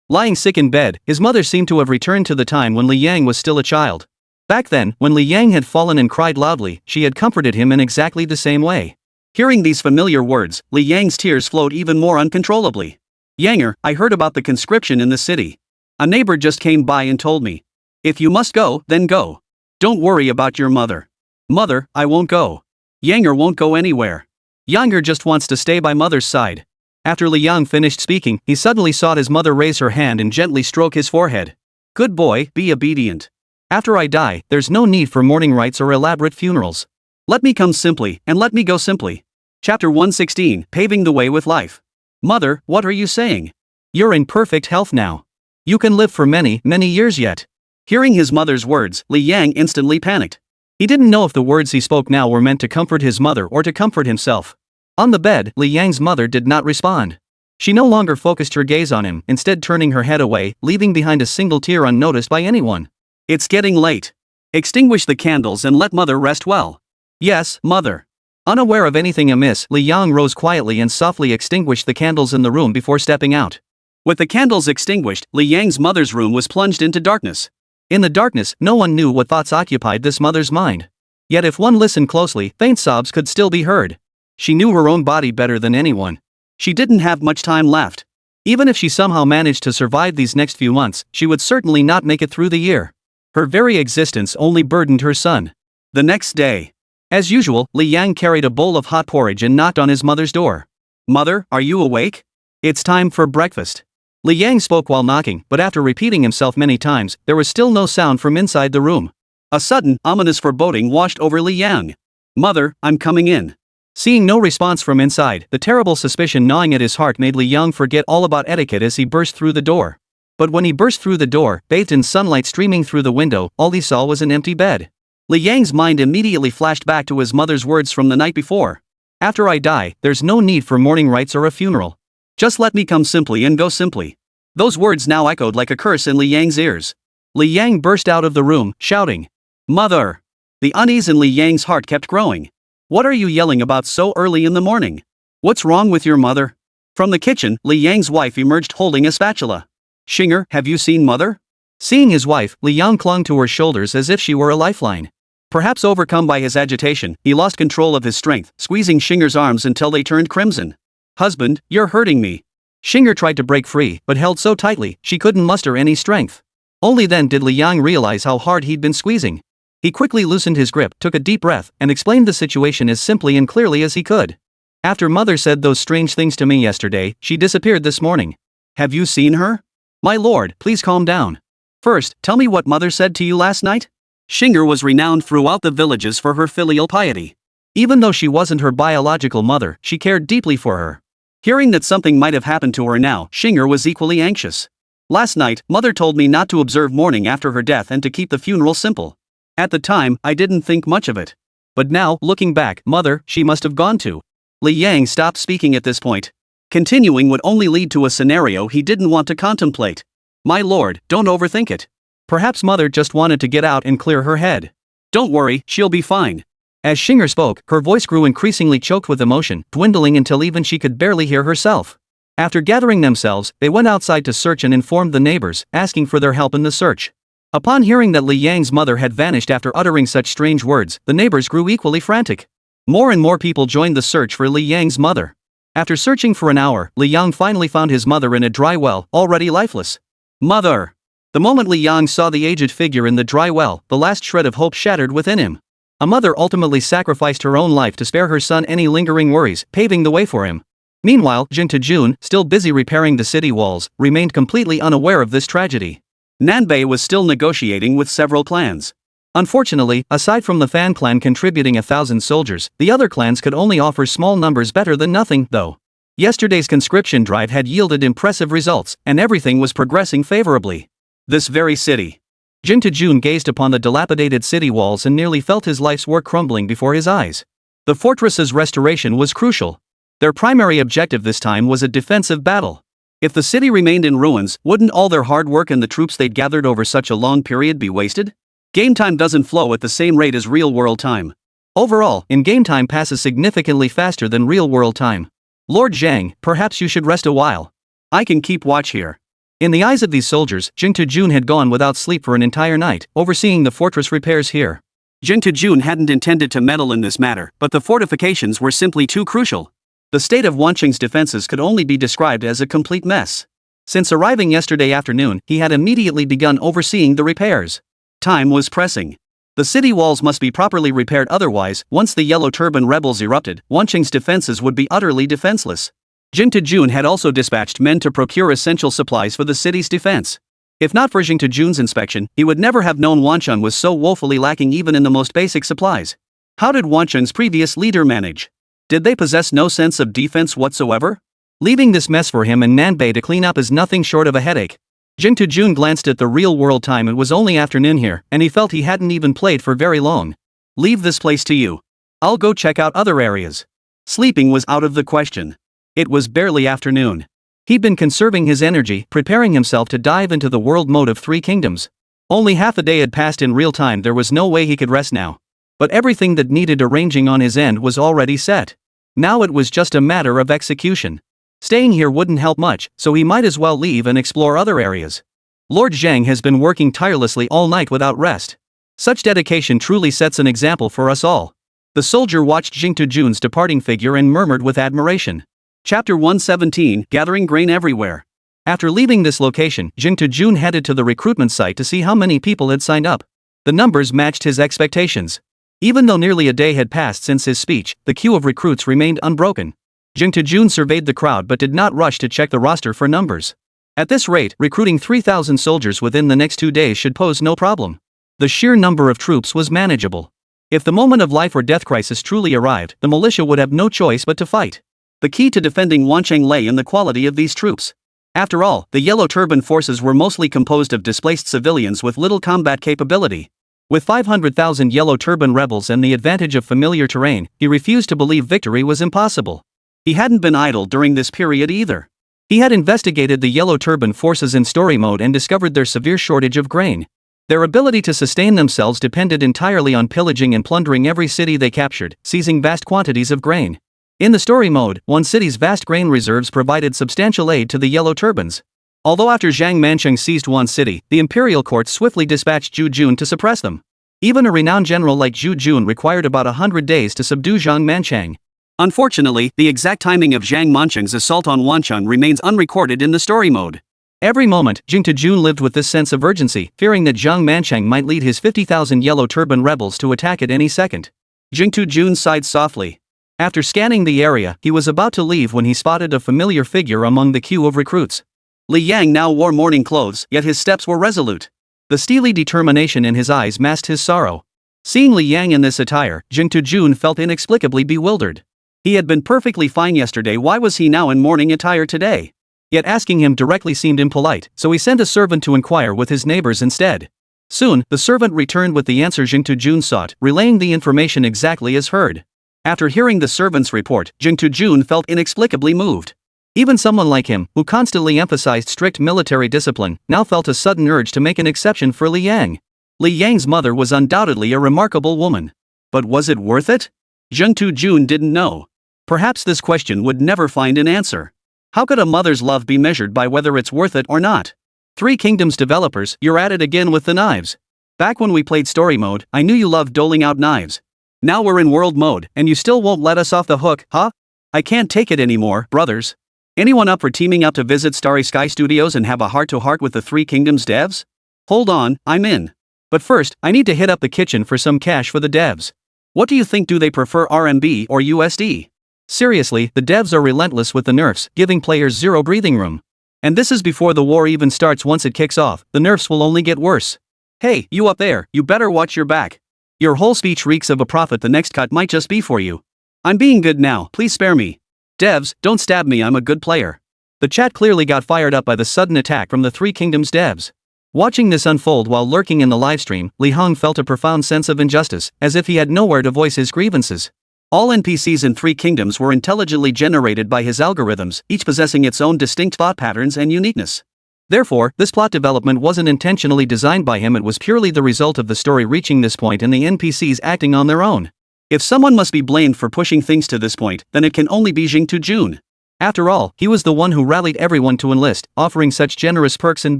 Lying sick in bed, his mother seemed to have returned to the time when Lí Héng was still a child. Back then, when Lí Héng had fallen and cried loudly, she had comforted him in exactly the same way. Hearing these familiar words, Lí Héng's tears flowed even more uncontrollably. Yang, I heard about the conscription in the city. A neighbor just came by and told me. If you must go, then go. Don't worry about your mother. Mother, I won't go. Yang won't go anywhere. Yang just wants to stay by mother's side. After Lí Héng finished speaking, he suddenly saw his mother raise her hand and gently stroke his forehead. Good boy, be obedient. After I die, there's no need for mourning rites or elaborate funerals. Let me come simply, and let me go simply. Chapter 116, Paving the Way with Life. Mother, what are you saying? You're in perfect health now. You can live for many years yet. Hearing his mother's words, Lí Héng instantly panicked. He didn't know if the words he spoke now were meant to comfort his mother or to comfort himself. On the bed, Lí Héng's mother did not respond. She no longer focused her gaze on him, instead turning her head away, leaving behind a single tear unnoticed by anyone. It's getting late. Extinguish the candles and let mother rest well. Yes, mother. Unaware of anything amiss, Lí Héng rose quietly and softly extinguished the candles in the room before stepping out. With the candles extinguished, Lí Héng's mother's room was plunged into darkness. In the darkness, no one knew what thoughts occupied this mother's mind. Yet if one listened closely, faint sobs could still be heard. She knew her own body better than anyone. She didn't have much time left. Even if she somehow managed to survive these next few months, she would certainly not make it through the year. Her very existence only burdened her son. The next day. As usual, Lí Héng carried a bowl of hot porridge and knocked on his mother's door. Mother, are you awake? It's time for breakfast. Lí Héng spoke while knocking, but after repeating himself many times, there was still no sound from inside the room. A sudden, ominous foreboding washed over Lí Héng. Mother, I'm coming in. Seeing no response from inside, the terrible suspicion gnawing at his heart made Lí Héng forget all about etiquette as he burst through the door. But when he burst through the door, bathed in sunlight streaming through the window, all he saw was an empty bed. Lí Héng's mind immediately flashed back to his mother's words from the night before. After I die, there's no need for mourning rites or a funeral. Just let me come simply and go simply. Those words now echoed like a curse in Lí Héng's ears. Lí Héng burst out of the room, shouting, Mother! The unease in Lí Héng's heart kept growing. What are you yelling about so early in the morning? What's wrong with your mother? From the kitchen, Lí Héng's wife emerged holding a spatula. Xinger, have you seen mother? Seeing his wife, Lí Héng clung to her shoulders as if she were a lifeline. Perhaps overcome by his agitation, he lost control of his strength, squeezing Xinger's arms until they turned crimson. Husband, you're hurting me. Xinger tried to break free, but held so tightly, she couldn't muster any strength. Only then did Lí Héng realize how hard he'd been squeezing. He quickly loosened his grip, took a deep breath, and explained the situation as simply and clearly as he could. After mother said those strange things to me yesterday, she disappeared this morning. Have you seen her? My lord, please calm down. First, tell me what mother said to you last night? Xinger was renowned throughout the villages for her filial piety. Even though she wasn't her biological mother, she cared deeply for her. Hearing that something might have happened to her now, Xinger was equally anxious. Last night, mother told me not to observe mourning after her death and to keep the funeral simple. At the time, I didn't think much of it. But now, looking back, mother, she must have gone to. Lí Héng stopped speaking at this point. Continuing would only lead to a scenario he didn't want to contemplate. My lord, don't overthink it. Perhaps mother just wanted to get out and clear her head. Don't worry, she'll be fine. As Xinger spoke, her voice grew increasingly choked with emotion, dwindling until even she could barely hear herself. After gathering themselves, they went outside to search and informed the neighbors, asking for their help in the search. Upon hearing that Lí Héng's mother had vanished after uttering such strange words, the neighbors grew equally frantic. More and more people joined the search for Lí Héng's mother. After searching for an hour, Lí Héng finally found his mother in a dry well, already lifeless. Mother! The moment Lí Héng saw the aged figure in the dry well, the last shred of hope shattered within him. A mother ultimately sacrificed her own life to spare her son any lingering worries, paving the way for him. Meanwhile, Jin Tajun, still busy repairing the city walls, remained completely unaware of this tragedy. Nanbei was still negotiating with several clans. Unfortunately, aside from the Fan clan contributing 1,000 soldiers, the other clans could only offer small numbers better than nothing, though. Yesterday's conscription drive had yielded impressive results, and everything was progressing favorably. This very city. Jin Taejun gazed upon the dilapidated city walls and nearly felt his life's work crumbling before his eyes. The fortress's restoration was crucial. Their primary objective this time was a defensive battle. If the city remained in ruins, wouldn't all their hard work and the troops they'd gathered over such a long period be wasted? Game time doesn't flow at the same rate as real-world time. Overall, in-game time passes significantly faster than real-world time. Lord Zhang, perhaps you should rest a while. I can keep watch here. In the eyes of these soldiers, Jin Taejun had gone without sleep for an entire night, overseeing the fortress repairs here. Jin Taejun hadn't intended to meddle in this matter, but the fortifications were simply too crucial. The state of Wanqing's defenses could only be described as a complete mess. Since arriving yesterday afternoon, he had immediately begun overseeing the repairs. Time was pressing. The city walls must be properly repaired, otherwise, once the Yellow Turban rebels erupted, Wanqing's defenses would be utterly defenseless. Jin Taejun had also dispatched men to procure essential supplies for the city's defense. If not for Jin Taejun's inspection, he would never have known Wanqing was so woefully lacking even in the most basic supplies. How did Wanqing's previous leader manage? Did they possess no sense of defense whatsoever? Leaving this mess for him and Nanbei to clean up is nothing short of a headache. Jin Taejun glanced at the real-world time. It was only afternoon here, and he felt he hadn't even played for very long. Leave this place to you. I'll go check out other areas. Sleeping was out of the question. It was barely afternoon. He'd been conserving his energy, preparing himself to dive into the world mode of Three Kingdoms. Only half a day had passed in real time. There was no way he could rest now. But everything that needed arranging on his end was already set. Now it was just a matter of execution. Staying here wouldn't help much, so he might as well leave and explore other areas. Lord Zhang has been working tirelessly all night without rest. Such dedication truly sets an example for us all. The soldier watched Jin Taejun's departing figure and murmured with admiration. Chapter 117, Gathering Grain Everywhere. After leaving this location, Jin Taejun headed to the recruitment site to see how many people had signed up. The numbers matched his expectations. Even though nearly a day had passed since his speech, the queue of recruits remained unbroken. Jin Taejun surveyed the crowd but did not rush to check the roster for numbers. At this rate, recruiting 3,000 soldiers within the next 2 days should pose no problem. The sheer number of troops was manageable. If the moment of life or death crisis truly arrived, the militia would have no choice but to fight. The key to defending Wanqing lay in the quality of these troops. After all, the Yellow Turban forces were mostly composed of displaced civilians with little combat capability. With 500,000 Yellow Turban rebels and the advantage of familiar terrain, he refused to believe victory was impossible. He hadn't been idle during this period either. He had investigated the Yellow Turban forces in story mode and discovered their severe shortage of grain. Their ability to sustain themselves depended entirely on pillaging and plundering every city they captured, seizing vast quantities of grain. In the story mode, one city's vast grain reserves provided substantial aid to the Yellow Turbans. Although after Zhang Mancheng seized one city, the imperial court swiftly dispatched Zhu Jun to suppress them. Even a renowned general like Zhu Jun required about 100 days to subdue Zhang Mancheng. Unfortunately, the exact timing of Zhang Mancheng's assault on Wanqing remains unrecorded in the story mode. Every moment, Jin Taejun lived with this sense of urgency, fearing that Zhang Mancheng might lead his 50,000 Yellow Turban rebels to attack at any second. Jin Taejun sighed softly. After scanning the area, he was about to leave when he spotted a familiar figure among the queue of recruits. Lí Héng now wore mourning clothes, yet his steps were resolute. The steely determination in his eyes masked his sorrow. Seeing Lí Héng in this attire, Jin Taejun felt inexplicably bewildered. He had been perfectly fine yesterday. Why was he now in mourning attire today? Yet asking him directly seemed impolite, so he sent a servant to inquire with his neighbors instead. Soon, the servant returned with the answer Jin Taejun sought, relaying the information exactly as heard. After hearing the servant's report, Jin Taejun felt inexplicably moved. Even someone like him, who constantly emphasized strict military discipline, now felt a sudden urge to make an exception for Lí Héng. Lí Héng's mother was undoubtedly a remarkable woman. But was it worth it? Jin Taejun didn't know. Perhaps this question would never find an answer. How could a mother's love be measured by whether it's worth it or not? Three Kingdoms developers, you're at it again with the knives. Back when we played story mode, I knew you loved doling out knives. Now we're in world mode, and you still won't let us off the hook, huh? I can't take it anymore, brothers. Anyone up for teaming up to visit Starry Sky Studios and have a heart-to-heart with the Three Kingdoms devs? Hold on, I'm in. But first, I need to hit up the kitchen for some cash for the devs. What do you think? Do they prefer RMB or USD? Seriously, the devs are relentless with the nerfs, giving players zero breathing room. And this is before the war even starts. Once it kicks off, the nerfs will only get worse. Hey, you up there, you better watch your back. Your whole speech reeks of a prophet. The next cut might just be for you. I'm being good now, please spare me. Devs, don't stab me, I'm a good player. The chat clearly got fired up by the sudden attack from the Three Kingdoms devs. Watching this unfold while lurking in the livestream, Lí Héng felt a profound sense of injustice, as if he had nowhere to voice his grievances. All NPCs in Three Kingdoms were intelligently generated by his algorithms, each possessing its own distinct thought patterns and uniqueness. Therefore, this plot development wasn't intentionally designed by him, it was purely the result of the story reaching this point and the NPCs acting on their own. If someone must be blamed for pushing things to this point, then it can only be Jing. After all, he was the one who rallied everyone to enlist, offering such generous perks and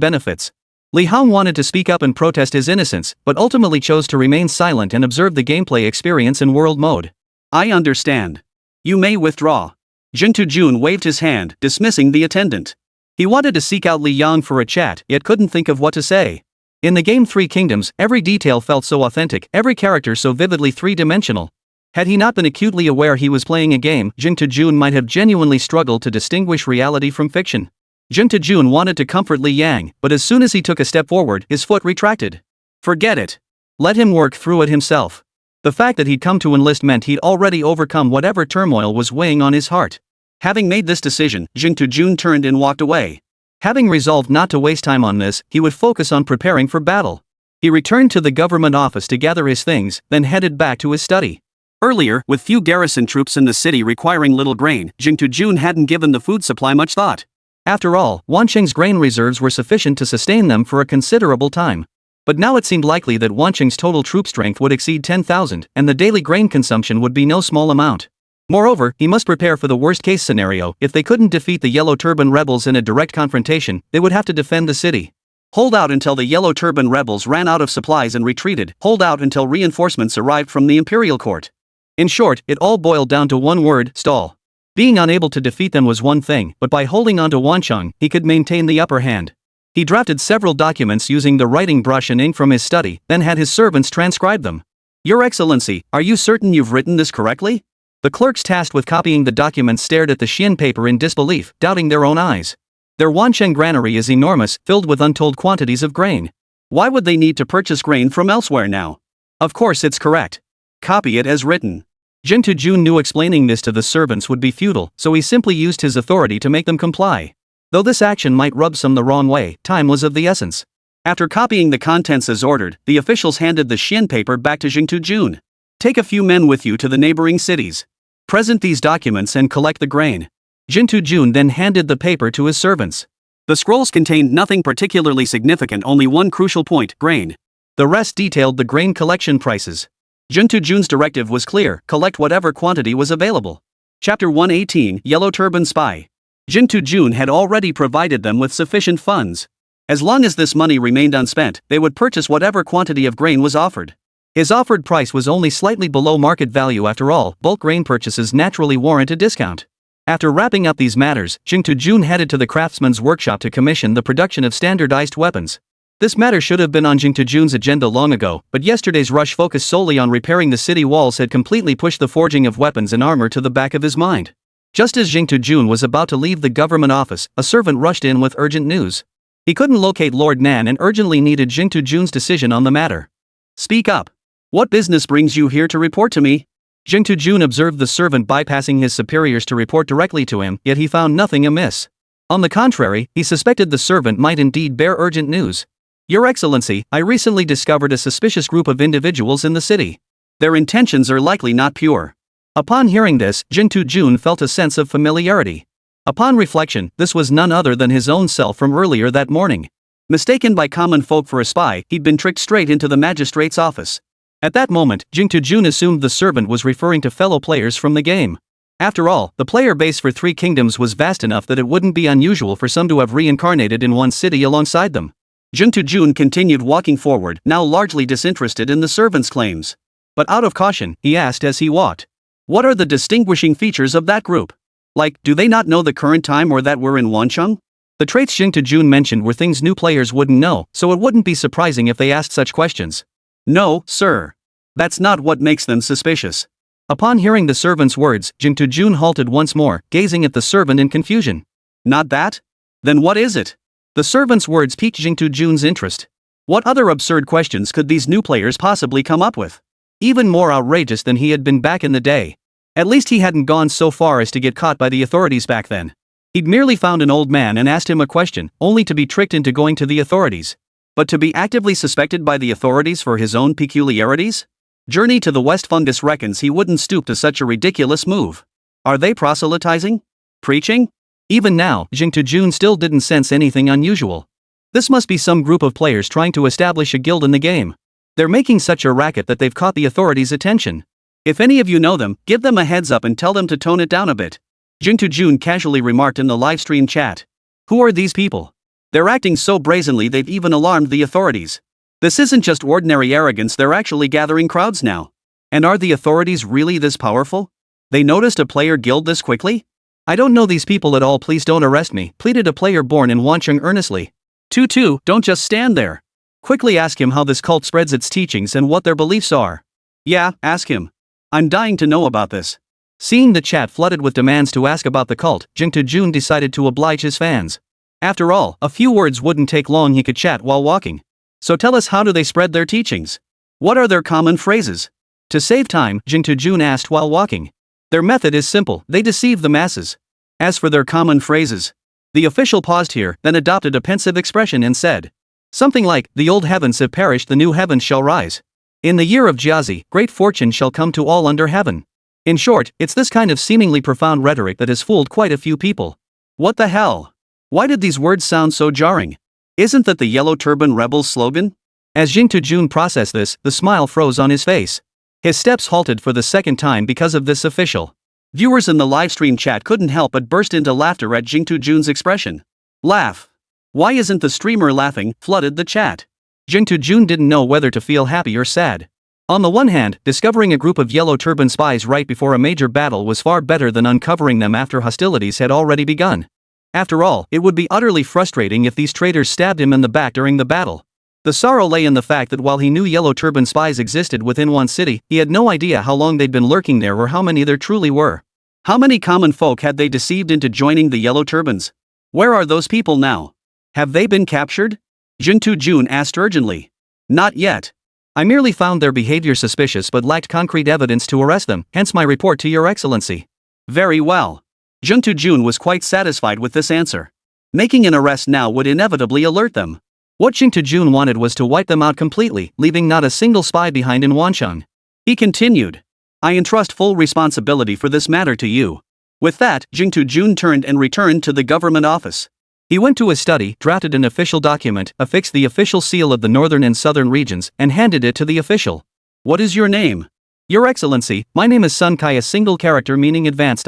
benefits. Lí Héng wanted to speak up and protest his innocence, but ultimately chose to remain silent and observe the gameplay experience in world mode. I understand. You may withdraw. Jing waved his hand, dismissing the attendant. He wanted to seek out Lí Héng for a chat, yet couldn't think of what to say. In the game Three Kingdoms, every detail felt so authentic, every character so vividly three-dimensional. Had he not been acutely aware he was playing a game, Jing might have genuinely struggled to distinguish reality from fiction. Jing wanted to comfort Lí Héng, but as soon as he took a step forward, his foot retracted. Forget it. Let him work through it himself. The fact that he'd come to enlist meant he'd already overcome whatever turmoil was weighing on his heart. Having made this decision, Jing turned and walked away. Having resolved not to waste time on this, he would focus on preparing for battle. He returned to the government office to gather his things, then headed back to his study. Earlier, with few garrison troops in the city requiring little grain, Jing hadn't given the food supply much thought. After all, Wanqing's grain reserves were sufficient to sustain them for a considerable time. But now it seemed likely that Wanqing's total troop strength would exceed 10,000, and the daily grain consumption would be no small amount. Moreover, he must prepare for the worst-case scenario. If they couldn't defeat the Yellow Turban rebels in a direct confrontation, they would have to defend the city. Hold out until the Yellow Turban rebels ran out of supplies and retreated. Hold out until reinforcements arrived from the imperial court. In short, it all boiled down to one word: stall. Being unable to defeat them was one thing, but by holding on to Wanqing, he could maintain the upper hand. He drafted several documents using the writing brush and ink from his study, then had his servants transcribe them. Your Excellency, are you certain you've written this correctly? The clerks tasked with copying the documents stared at the Xian paper in disbelief, doubting their own eyes. Their Wanqing granary is enormous, filled with untold quantities of grain. Why would they need to purchase grain from elsewhere now? Of course it's correct. Copy it as written. Jing knew explaining this to the servants would be futile, so he simply used his authority to make them comply. Though this action might rub some the wrong way, time was of the essence. After copying the contents as ordered, the officials handed the Xian paper back to Jing. Take a few men with you to the neighboring cities. Present these documents and collect the grain. Jing then handed the paper to his servants. The scrolls contained nothing particularly significant, only one crucial point: grain. The rest detailed the grain collection prices. Jing's directive was clear: collect whatever quantity was available. Chapter 118, Yellow Turban Spy. Jing had already provided them with sufficient funds. As long as this money remained unspent, they would purchase whatever quantity of grain was offered. His offered price was only slightly below market value after all. Bulk grain purchases naturally warrant a discount. After wrapping up these matters, Jing headed to the craftsman's workshop to commission the production of standardized weapons. This matter should have been on Jing's agenda long ago, but yesterday's rush focused solely on repairing the city walls had completely pushed the forging of weapons and armor to the back of his mind. Just as Jing was about to leave the government office, a servant rushed in with urgent news. He couldn't locate Lord Nan and urgently needed Jing's decision on the matter. Speak up. What business brings you here to report to me? Jing observed the servant bypassing his superiors to report directly to him, yet he found nothing amiss. On the contrary, he suspected the servant might indeed bear urgent news. Your Excellency, I recently discovered a suspicious group of individuals in the city. Their intentions are likely not pure. Upon hearing this, Jing felt a sense of familiarity. Upon reflection, this was none other than his own self from earlier that morning. Mistaken by common folk for a spy, he'd been tricked straight into the magistrate's office. At that moment, Jing assumed the servant was referring to fellow players from the game. After all, the player base for Three Kingdoms was vast enough that it wouldn't be unusual for some to have reincarnated in one city alongside them. Jing continued walking forward, now largely disinterested in the servant's claims. But out of caution, he asked as he walked. What are the distinguishing features of that group? Like, do they not know the current time or that we're in Wanqing? The traits Jing mentioned were things new players wouldn't know, so it wouldn't be surprising if they asked such questions. No, sir. That's not what makes them suspicious. Upon hearing the servant's words, Jing halted once more, gazing at the servant in confusion. Not that? Then what is it? The servant's words piqued Jing's interest. What other absurd questions could these new players possibly come up with? Even more outrageous than he had been back in the day. At least he hadn't gone so far as to get caught by the authorities back then. He'd merely found an old man and asked him a question, only to be tricked into going to the authorities. But to be actively suspected by the authorities for his own peculiarities? Journey to the West Fungus reckons he wouldn't stoop to such a ridiculous move. Are they proselytizing? Preaching? Even now, Jing Tujun still didn't sense anything unusual. This must be some group of players trying to establish a guild in the game. They're making such a racket that they've caught the authorities' attention. If any of you know them, give them a heads up and tell them to tone it down a bit. Jing Tujun casually remarked in the livestream chat. Who are these people? They're acting so brazenly they've even alarmed the authorities. This isn't just ordinary arrogance, they're actually gathering crowds now. And are the authorities really this powerful? They noticed a player guild this quickly? I don't know these people at all, please don't arrest me, pleaded a player born in Wancheng earnestly. Tutu, don't just stand there. Quickly ask him how this cult spreads its teachings and what their beliefs are. Yeah, ask him. I'm dying to know about this. Seeing the chat flooded with demands to ask about the cult, Jing Tujun decided to oblige his fans. After all, a few words wouldn't take long, he could chat while walking. So tell us, how do they spread their teachings? What are their common phrases? To save time, Jing Tujun asked while walking. Their method is simple, they deceive the masses. As for their common phrases, the official paused here, then adopted a pensive expression and said something like, the old heavens have perished, the new heavens shall rise. In the year of Jiazi, great fortune shall come to all under heaven. In short, it's this kind of seemingly profound rhetoric that has fooled quite a few people. What the hell? Why did these words sound so jarring? Isn't that the Yellow Turban Rebels slogan? As Jing Tujun processed this, the smile froze on his face. His steps halted for the second time because of this official. Viewers in the livestream chat couldn't help but burst into laughter at Jing Tujun's expression. Laugh. Why isn't the streamer laughing? Flooded the chat. Jing Tujun didn't know whether to feel happy or sad. On the one hand, discovering a group of Yellow Turban spies right before a major battle was far better than uncovering them after hostilities had already begun. After all, it would be utterly frustrating if these traitors stabbed him in the back during the battle. The sorrow lay in the fact that while he knew Yellow Turban spies existed within one city, he had no idea how long they'd been lurking there or how many there truly were. How many common folk had they deceived into joining the Yellow Turbans? Where are those people now? Have they been captured? Jing Tujun asked urgently. Not yet. I merely found their behavior suspicious but lacked concrete evidence to arrest them, hence my report to your excellency. Very well. Jing Tujun was quite satisfied with this answer. Making an arrest now would inevitably alert them. What Jing Tujun wanted was to wipe them out completely, leaving not a single spy behind in Wancheng. He continued. I entrust full responsibility for this matter to you. With that, Jing Tujun turned and returned to the government office. He went to his study, drafted an official document, affixed the official seal of the northern and southern regions, and handed it to the official. What is your name? Your Excellency, my name is Sun Kai, a single character meaning advanced.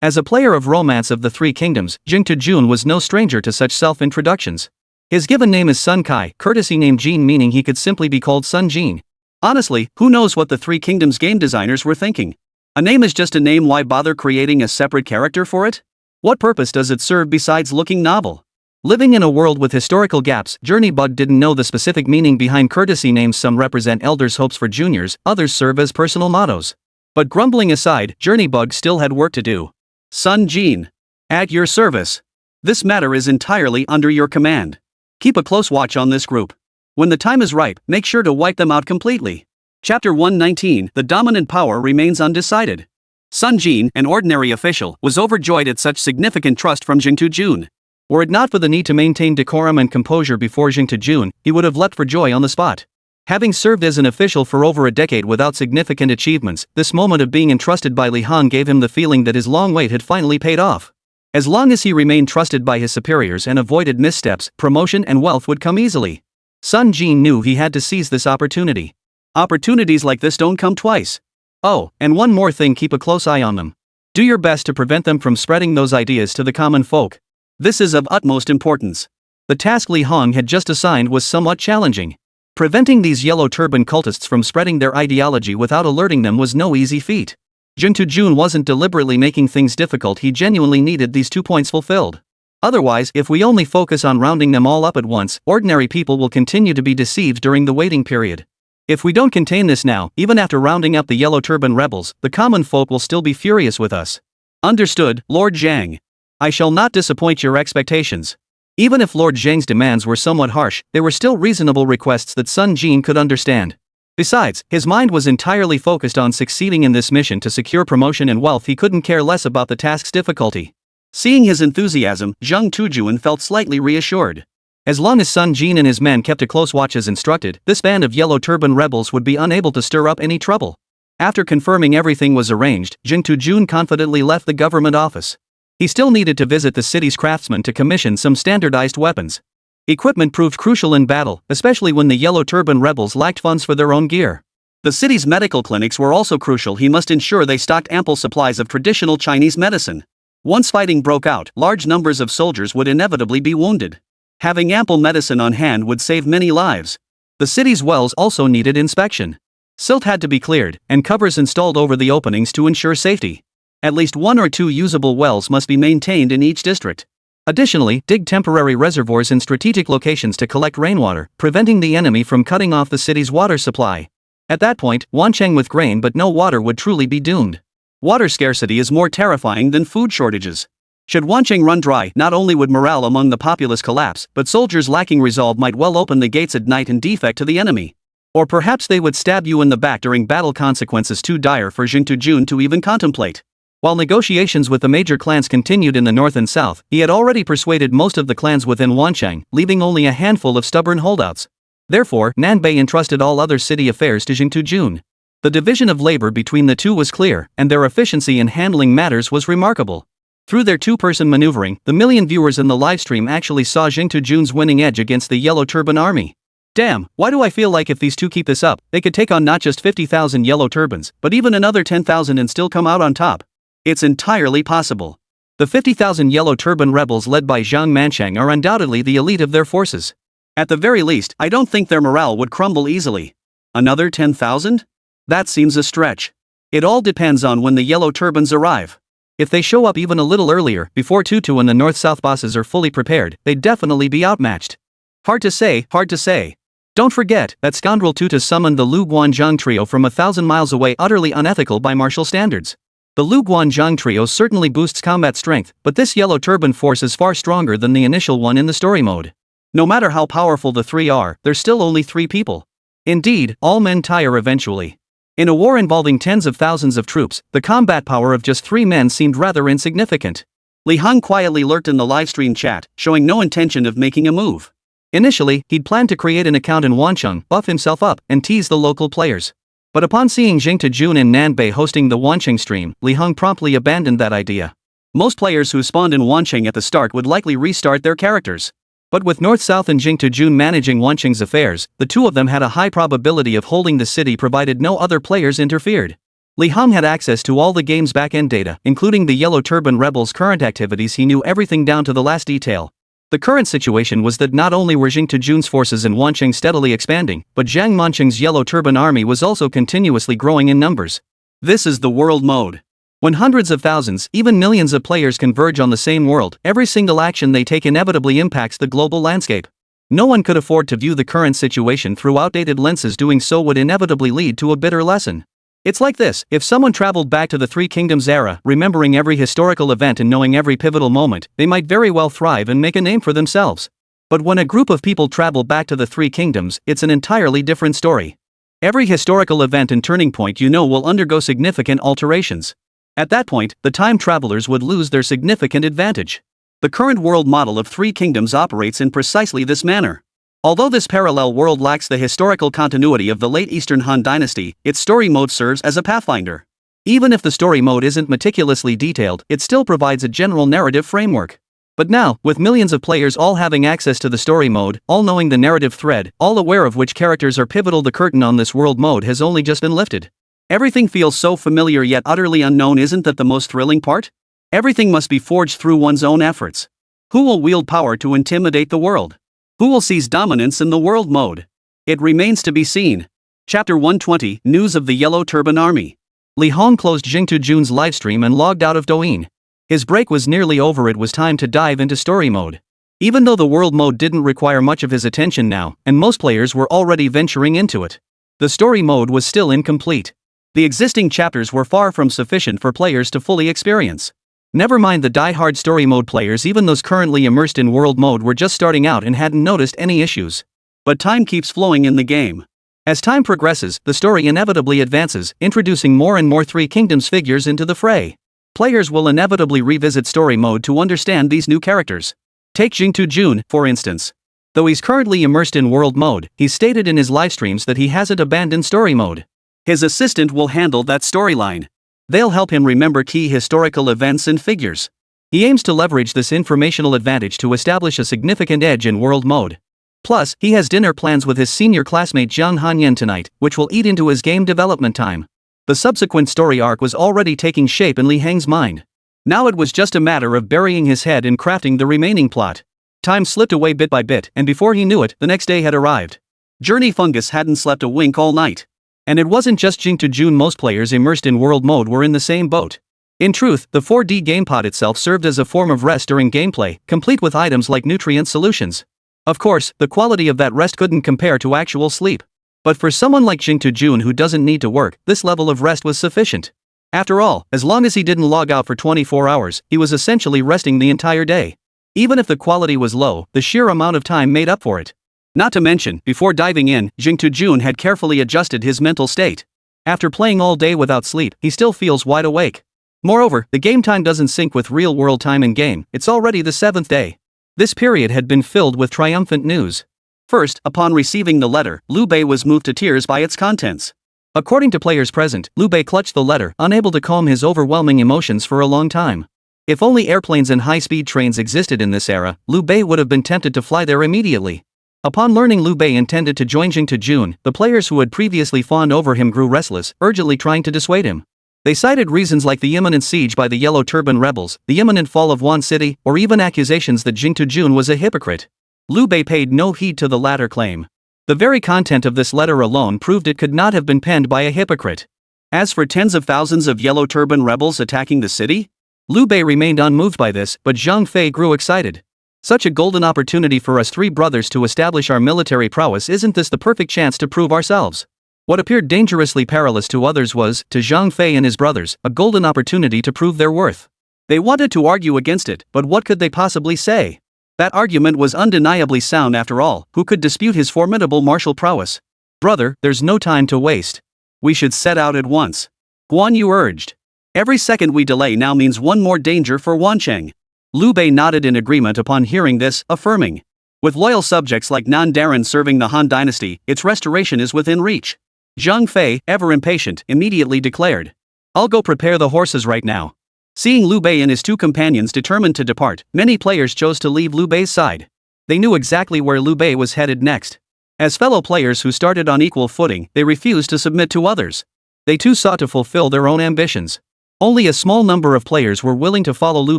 As a player of Romance of the Three Kingdoms, Jing Tujun was no stranger to such self-introductions. His given name is Sun Kai, courtesy name Jin, meaning he could simply be called Sun Jin. Honestly, who knows what the Three Kingdoms game designers were thinking? A name is just a name, why bother creating a separate character for it? What purpose does it serve besides looking novel? Living in a world with historical gaps, Journeybug didn't know the specific meaning behind courtesy names. Some represent elders' hopes for juniors, others serve as personal mottos. But grumbling aside, Journeybug still had work to do. Sun Jin. At your service. This matter is entirely under your command. Keep a close watch on this group. When the time is ripe, make sure to wipe them out completely. Chapter 119, The Dominant Power Remains Undecided. Sun Jin, an ordinary official, was overjoyed at such significant trust from Jing Tujun. Were it not for the need to maintain decorum and composure before Jing Tujun, he would have leapt for joy on the spot. Having served as an official for over a decade without significant achievements, this moment of being entrusted by Lí Héng gave him the feeling that his long wait had finally paid off. As long as he remained trusted by his superiors and avoided missteps, promotion and wealth would come easily. Sun Jin knew he had to seize this opportunity. Opportunities like this don't come twice. Oh, and one more thing, keep a close eye on them. Do your best to prevent them from spreading those ideas to the common folk. This is of utmost importance. The task Lí Héng had just assigned was somewhat challenging. Preventing these Yellow Turban cultists from spreading their ideology without alerting them was no easy feat. Jing Tujun wasn't deliberately making things difficult, he genuinely needed these 2 points fulfilled. Otherwise, if we only focus on rounding them all up at once, ordinary people will continue to be deceived during the waiting period. If we don't contain this now, even after rounding up the Yellow Turban rebels, the common folk will still be furious with us. Understood, Lord Zhang. I shall not disappoint your expectations. Even if Lord Zhang's demands were somewhat harsh, they were still reasonable requests that Sun Jin could understand. Besides, his mind was entirely focused on succeeding in this mission to secure promotion and wealth. He couldn't care less about the task's difficulty. Seeing his enthusiasm, Zhang Tujun felt slightly reassured. As long as Sun Jin and his men kept a close watch as instructed, this band of Yellow Turban rebels would be unable to stir up any trouble. After confirming everything was arranged, Zhang Tujun confidently left the government office. He still needed to visit the city's craftsmen to commission some standardized weapons. Equipment proved crucial in battle, especially when the Yellow Turban rebels lacked funds for their own gear. The city's medical clinics were also crucial. He must ensure they stocked ample supplies of traditional Chinese medicine. Once fighting broke out, large numbers of soldiers would inevitably be wounded. Having ample medicine on hand would save many lives. The city's wells also needed inspection. Silt had to be cleared, and covers installed over the openings to ensure safety. At least 1 or 2 usable wells must be maintained in each district. Additionally, dig temporary reservoirs in strategic locations to collect rainwater, preventing the enemy from cutting off the city's water supply. At that point, Wancheng with grain but no water would truly be doomed. Water scarcity is more terrifying than food shortages. Should Wancheng run dry, not only would morale among the populace collapse, but soldiers lacking resolve might well open the gates at night and defect to the enemy. Or perhaps they would stab you in the back during battle, consequences too dire for Zhang Tujun to even contemplate. While negotiations with the major clans continued in the north and south, he had already persuaded most of the clans within Wancheng, leaving only a handful of stubborn holdouts. Therefore, Nanbei entrusted all other city affairs to Zhang Tujun. The division of labor between the two was clear, and their efficiency in handling matters was remarkable. Through their two-person maneuvering, the million viewers in the livestream actually saw Zhang Tujun's winning edge against the Yellow Turban army. Damn, why do I feel like if these two keep this up, they could take on not just 50,000 Yellow Turbans, but even another 10,000 and still come out on top? It's entirely possible. The 50,000 Yellow Turban rebels led by Zhang Manchang are undoubtedly the elite of their forces. At the very least, I don't think their morale would crumble easily. Another 10,000? That seems a stretch. It all depends on when the Yellow Turbans arrive. If they show up even a little earlier, before Tutu and the north-south bosses are fully prepared, they'd definitely be outmatched. Hard to say, hard to say. Don't forget that scoundrel Tutu summoned the Lu Guanzhang trio from 1,000 miles away, utterly unethical by martial standards. The Lu Guanzhang trio certainly boosts combat strength, but this Yellow Turban force is far stronger than the initial one in the story mode. No matter how powerful the three are, they're still only 3 people. Indeed, all men tire eventually. In a war involving tens of thousands of troops, the combat power of just 3 men seemed rather insignificant. Lí Héng quietly lurked in the livestream chat, showing no intention of making a move. Initially, he'd planned to create an account in Wancheng, buff himself up, and tease the local players. But upon seeing Zhang Tujun and Nanbei hosting the Wancheng stream, Lí Héng promptly abandoned that idea. Most players who spawned in Wancheng at the start would likely restart their characters. But with North-South and Zhang Tujun managing Wancheng's affairs, the two of them had a high probability of holding the city provided no other players interfered. Lí Héng had access to all the game's back-end data, including the Yellow Turban rebels' current activities. He knew everything down to the last detail. The current situation was that not only were Zhang Tujun's forces in Wancheng steadily expanding, but Zhang Mancheng's Yellow Turban army was also continuously growing in numbers. This is the world mode. When hundreds of thousands, even millions of players converge on the same world, every single action they take inevitably impacts the global landscape. No one could afford to view the current situation through outdated lenses. Doing so would inevitably lead to a bitter lesson. It's like this: if someone traveled back to the Three Kingdoms era, remembering every historical event and knowing every pivotal moment, they might very well thrive and make a name for themselves. But when a group of people travel back to the Three Kingdoms, it's an entirely different story. Every historical event and turning point will undergo significant alterations. At that point, the time travelers would lose their significant advantage. The current world model of Three Kingdoms operates in precisely this manner. Although this parallel world lacks the historical continuity of the late Eastern Han Dynasty, its story mode serves as a pathfinder. Even if the story mode isn't meticulously detailed, it still provides a general narrative framework. But now, with millions of players all having access to the story mode, all knowing the narrative thread, all aware of which characters are pivotal, the curtain on this world mode has only just been lifted. Everything feels so familiar yet utterly unknown. Isn't that the most thrilling part? Everything must be forged through one's own efforts. Who will wield power to intimidate the world? Who will seize dominance in the world mode? It remains to be seen. Chapter 120, News of the Yellow Turban Army. Lí Héng closed Zhang Tujun's livestream and logged out of Douyin. His break was nearly over. It was time to dive into story mode. Even though the world mode didn't require much of his attention now, and most players were already venturing into it, the story mode was still incomplete. The existing chapters were far from sufficient for players to fully experience. Never mind the die-hard story mode players, even those currently immersed in world mode were just starting out and hadn't noticed any issues. But time keeps flowing in the game. As time progresses, the story inevitably advances, introducing more and more Three Kingdoms figures into the fray. Players will inevitably revisit story mode to understand these new characters. Take Jingtu Jun, for instance. Though he's currently immersed in world mode, he's stated in his livestreams that he hasn't abandoned story mode. His assistant will handle that storyline. They'll help him remember key historical events and figures. He aims to leverage this informational advantage to establish a significant edge in world mode. Plus, he has dinner plans with his senior classmate Jiang Hanyan tonight, which will eat into his game development time. The subsequent story arc was already taking shape in Lí Héng's mind. Now it was just a matter of burying his head in crafting the remaining plot. Time slipped away bit by bit, and before he knew it, the next day had arrived. Journey Fungus hadn't slept a wink all night. And it wasn't just Jingtu Jun, most players immersed in world mode were in the same boat. In truth, the 4D gamepod itself served as a form of rest during gameplay, complete with items like nutrient solutions. Of course, the quality of that rest couldn't compare to actual sleep. But for someone like Jingtu Jun who doesn't need to work, this level of rest was sufficient. After all, as long as he didn't log out for 24 hours, he was essentially resting the entire day. Even if the quality was low, the sheer amount of time made up for it. Not to mention, before diving in, Jingtu Jun had carefully adjusted his mental state. After playing all day without sleep, he still feels wide awake. Moreover, the game time doesn't sync with real-world time in-game, it's already the 7th day. This period had been filled with triumphant news. First, upon receiving the letter, Liu Bei was moved to tears by its contents. According to players present, Liu Bei clutched the letter, unable to calm his overwhelming emotions for a long time. If only airplanes and high-speed trains existed in this era, Liu Bei would have been tempted to fly there immediately. Upon learning Liu Bei intended to join Jingtu Jun, the players who had previously fawned over him grew restless, urgently trying to dissuade him. They cited reasons like the imminent siege by the Yellow Turban rebels, the imminent fall of Wan City, or even accusations that Jingtu Jun was a hypocrite. Liu Bei paid no heed to the latter claim. The very content of this letter alone proved it could not have been penned by a hypocrite. As for tens of thousands of Yellow Turban rebels attacking the city, Liu Bei remained unmoved by this, but Zhang Fei grew excited. Such a golden opportunity for us three brothers to establish our military prowess. Isn't this the perfect chance to prove ourselves? What appeared dangerously perilous to others was, to Zhang Fei and his brothers, a golden opportunity to prove their worth. They wanted to argue against it, but what could they possibly say? That argument was undeniably sound after all. Who could dispute his formidable martial prowess? Brother, there's no time to waste. We should set out at once. Guan Yu urged. Every second we delay now means one more danger for Wancheng. Liu Bei nodded in agreement upon hearing this, affirming. With loyal subjects like Nan Daren serving the Han dynasty, its restoration is within reach. Zhang Fei, ever impatient, immediately declared. I'll go prepare the horses right now. Seeing Liu Bei and his two companions determined to depart, many players chose to leave Liu Bei's side. They knew exactly where Liu Bei was headed next. As fellow players who started on equal footing, they refused to submit to others. They too sought to fulfill their own ambitions. Only a small number of players were willing to follow Liu